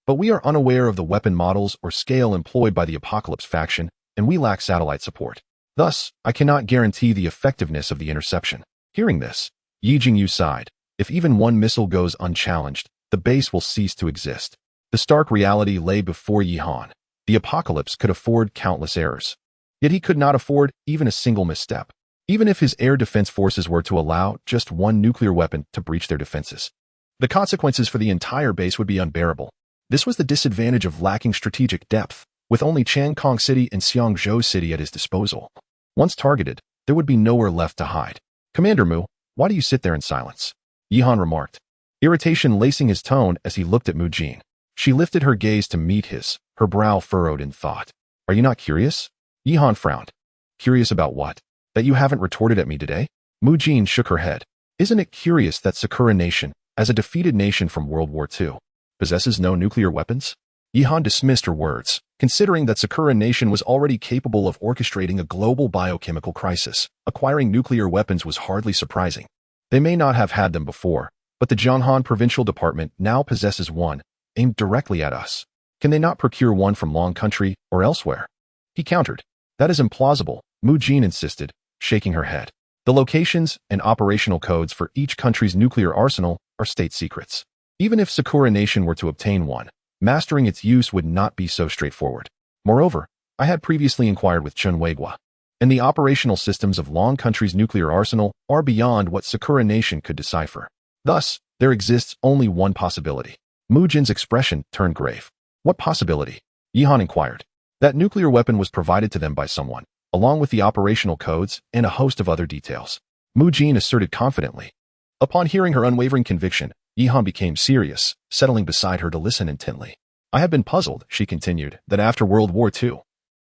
But we are unaware of the weapon models or scale employed by the Apocalypse faction, and we lack satellite support. Thus, I cannot guarantee the effectiveness of the interception. Hearing this, Yi Jingyu sighed. If even one missile goes unchallenged, the base will cease to exist. The stark reality lay before Yihan. The Apocalypse could afford countless errors. Yet he could not afford even a single misstep. Even if his air defense forces were to allow just one nuclear weapon to breach their defenses, the consequences for the entire base would be unbearable. This was the disadvantage of lacking strategic depth, with only Changkong City and Xiangzhou City at his disposal. Once targeted, there would be nowhere left to hide. Commander Mu, why do you sit there in silence? Yihan remarked, irritation lacing his tone as he looked at Mu Jin. She lifted her gaze to meet his, her brow furrowed in thought. Are you not curious? Yihan frowned. Curious about what? That you haven't retorted at me today? Mu Jin shook her head. Isn't it curious that Sakura Nation, as a defeated nation from World War II, possesses no nuclear weapons? Yihan dismissed her words, considering that Sakura Nation was already capable of orchestrating a global biochemical crisis. Acquiring nuclear weapons was hardly surprising. They may not have had them before, but the Jianghan Provincial Department now possesses one, aimed directly at us. Can they not procure one from Long Country or elsewhere? He countered. That is implausible, Mu Jin insisted, shaking her head. The locations and operational codes for each country's nuclear arsenal are state secrets. Even if Sakura Nation were to obtain one, mastering its use would not be so straightforward. Moreover, I had previously inquired with Chun Weigua, and the operational systems of Long Country's nuclear arsenal are beyond what Sakura Nation could decipher. Thus, there exists only one possibility. Mu Jin's expression turned grave. What possibility? Yihan inquired. That nuclear weapon was provided to them by someone, along with the operational codes and a host of other details. Mu Jin asserted confidently. Upon hearing her unwavering conviction, Yihan became serious, settling beside her to listen intently. I have been puzzled, she continued, that after World War II,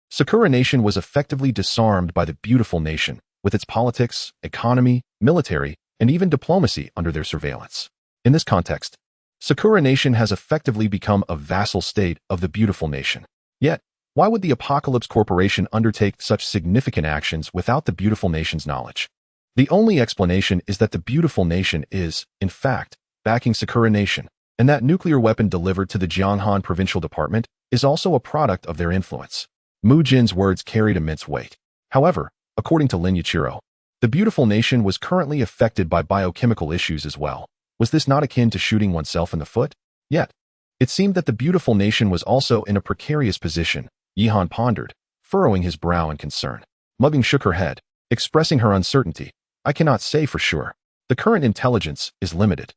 Sakura Nation was effectively disarmed by the beautiful nation, with its politics, economy, military, and even diplomacy under their surveillance. In this context, Sakura Nation has effectively become a vassal state of the beautiful nation. Yet, why would the Apocalypse Corporation undertake such significant actions without the beautiful nation's knowledge? The only explanation is that the beautiful nation is, in fact, backing Sakura Nation, and that nuclear weapon delivered to the Jianghan Provincial Department is also a product of their influence. Mu Jin's words carried immense weight. However, according to Lin Yuichiro, the beautiful nation was currently affected by biochemical issues as well. Was this not akin to shooting oneself in the foot? Yet, it seemed that the beautiful nation was also in a precarious position. Yihan pondered, furrowing his brow in concern. Mugging shook her head, expressing her uncertainty. I cannot say for sure. The current intelligence is limited.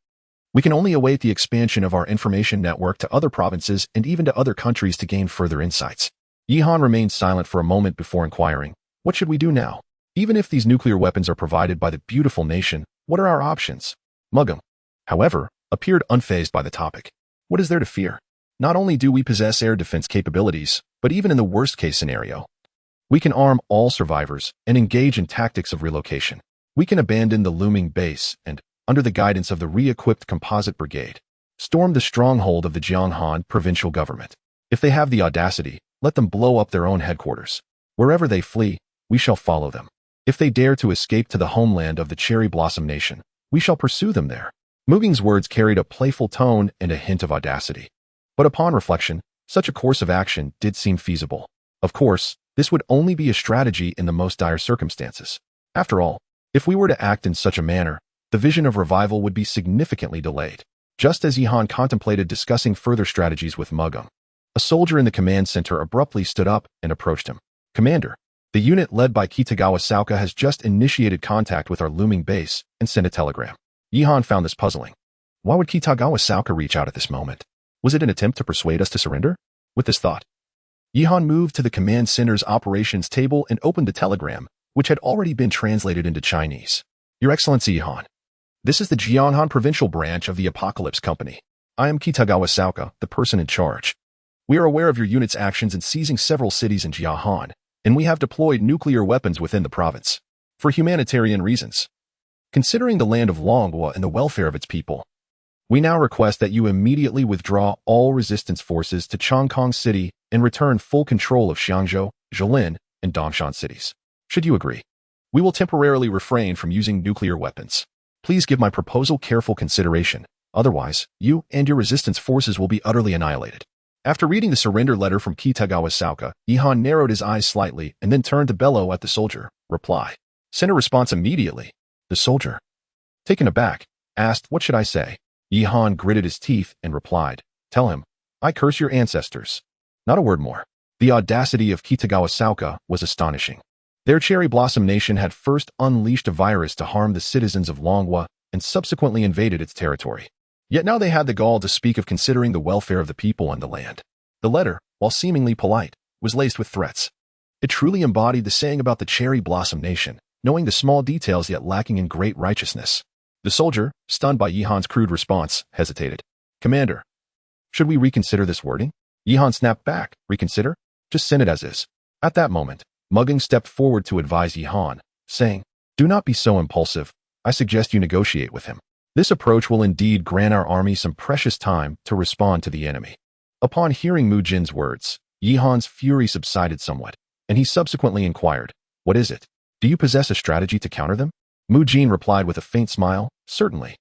We can only await the expansion of our information network to other provinces and even to other countries to gain further insights. Yihan remained silent for a moment before inquiring, what should we do now? Even if these nuclear weapons are provided by the beautiful nation, what are our options? Muggum, however, appeared unfazed by the topic. What is there to fear? Not only do we possess air defense capabilities, but even in the worst-case scenario, we can arm all survivors and engage in tactics of relocation. We can abandon the looming base and, under the guidance of the re-equipped composite brigade, storm the stronghold of the Jianghan provincial government. If they have the audacity, let them blow up their own headquarters. Wherever they flee, we shall follow them. If they dare to escape to the homeland of the Cherry Blossom Nation, we shall pursue them there. Muging's words carried a playful tone and a hint of audacity. But upon reflection, such a course of action did seem feasible. Of course, this would only be a strategy in the most dire circumstances. After all, if we were to act in such a manner, the vision of revival would be significantly delayed. Just as Yihan contemplated discussing further strategies with Mugum, a soldier in the command center abruptly stood up and approached him. Commander, the unit led by Kitagawa Sauka has just initiated contact with our looming base and sent a telegram. Yihan found this puzzling. Why would Kitagawa Sauka reach out at this moment? Was it an attempt to persuade us to surrender? With this thought, Yihan moved to the command center's operations table and opened the telegram, which had already been translated into Chinese. Your Excellency Yihan, this is the Jianghan Provincial Branch of the Apocalypse Company. I am Kitagawa Saoka, the person in charge. We are aware of your unit's actions in seizing several cities in Jiahan, and we have deployed nuclear weapons within the province. For humanitarian reasons. Considering the land of Longhua and the welfare of its people, we now request that you immediately withdraw all resistance forces to Chongkong City and return full control of Xiangzhou, Jilin, and Dongshan cities. Should you agree, we will temporarily refrain from using nuclear weapons. Please give my proposal careful consideration. Otherwise, you and your resistance forces will be utterly annihilated. After reading the surrender letter from Kitagawa Saoka, Ihan narrowed his eyes slightly and then turned to bellow at the soldier. Reply. Send a response immediately. The soldier, taken aback, asked, what should I say? Ihan gritted his teeth and replied, tell him, I curse your ancestors. Not a word more. The audacity of Kitagawa Saoka was astonishing. Their cherry blossom nation had first unleashed a virus to harm the citizens of Longhua and subsequently invaded its territory. Yet now they had the gall to speak of considering the welfare of the people and the land. The letter, while seemingly polite, was laced with threats. It truly embodied the saying about the cherry blossom nation, knowing the small details yet lacking in great righteousness. The soldier, stunned by Yihan's crude response, hesitated. Commander, should we reconsider this wording? Yihan snapped back. Reconsider? Just send it as is. At that moment, Mugging stepped forward to advise Yihan, saying, do not be so impulsive. I suggest you negotiate with him. This approach will indeed grant our army some precious time to respond to the enemy. Upon hearing Mu Jin's words, Yihan's fury subsided somewhat, and he subsequently inquired, what is it? Do you possess a strategy to counter them? Mu Jin replied with a faint smile, certainly.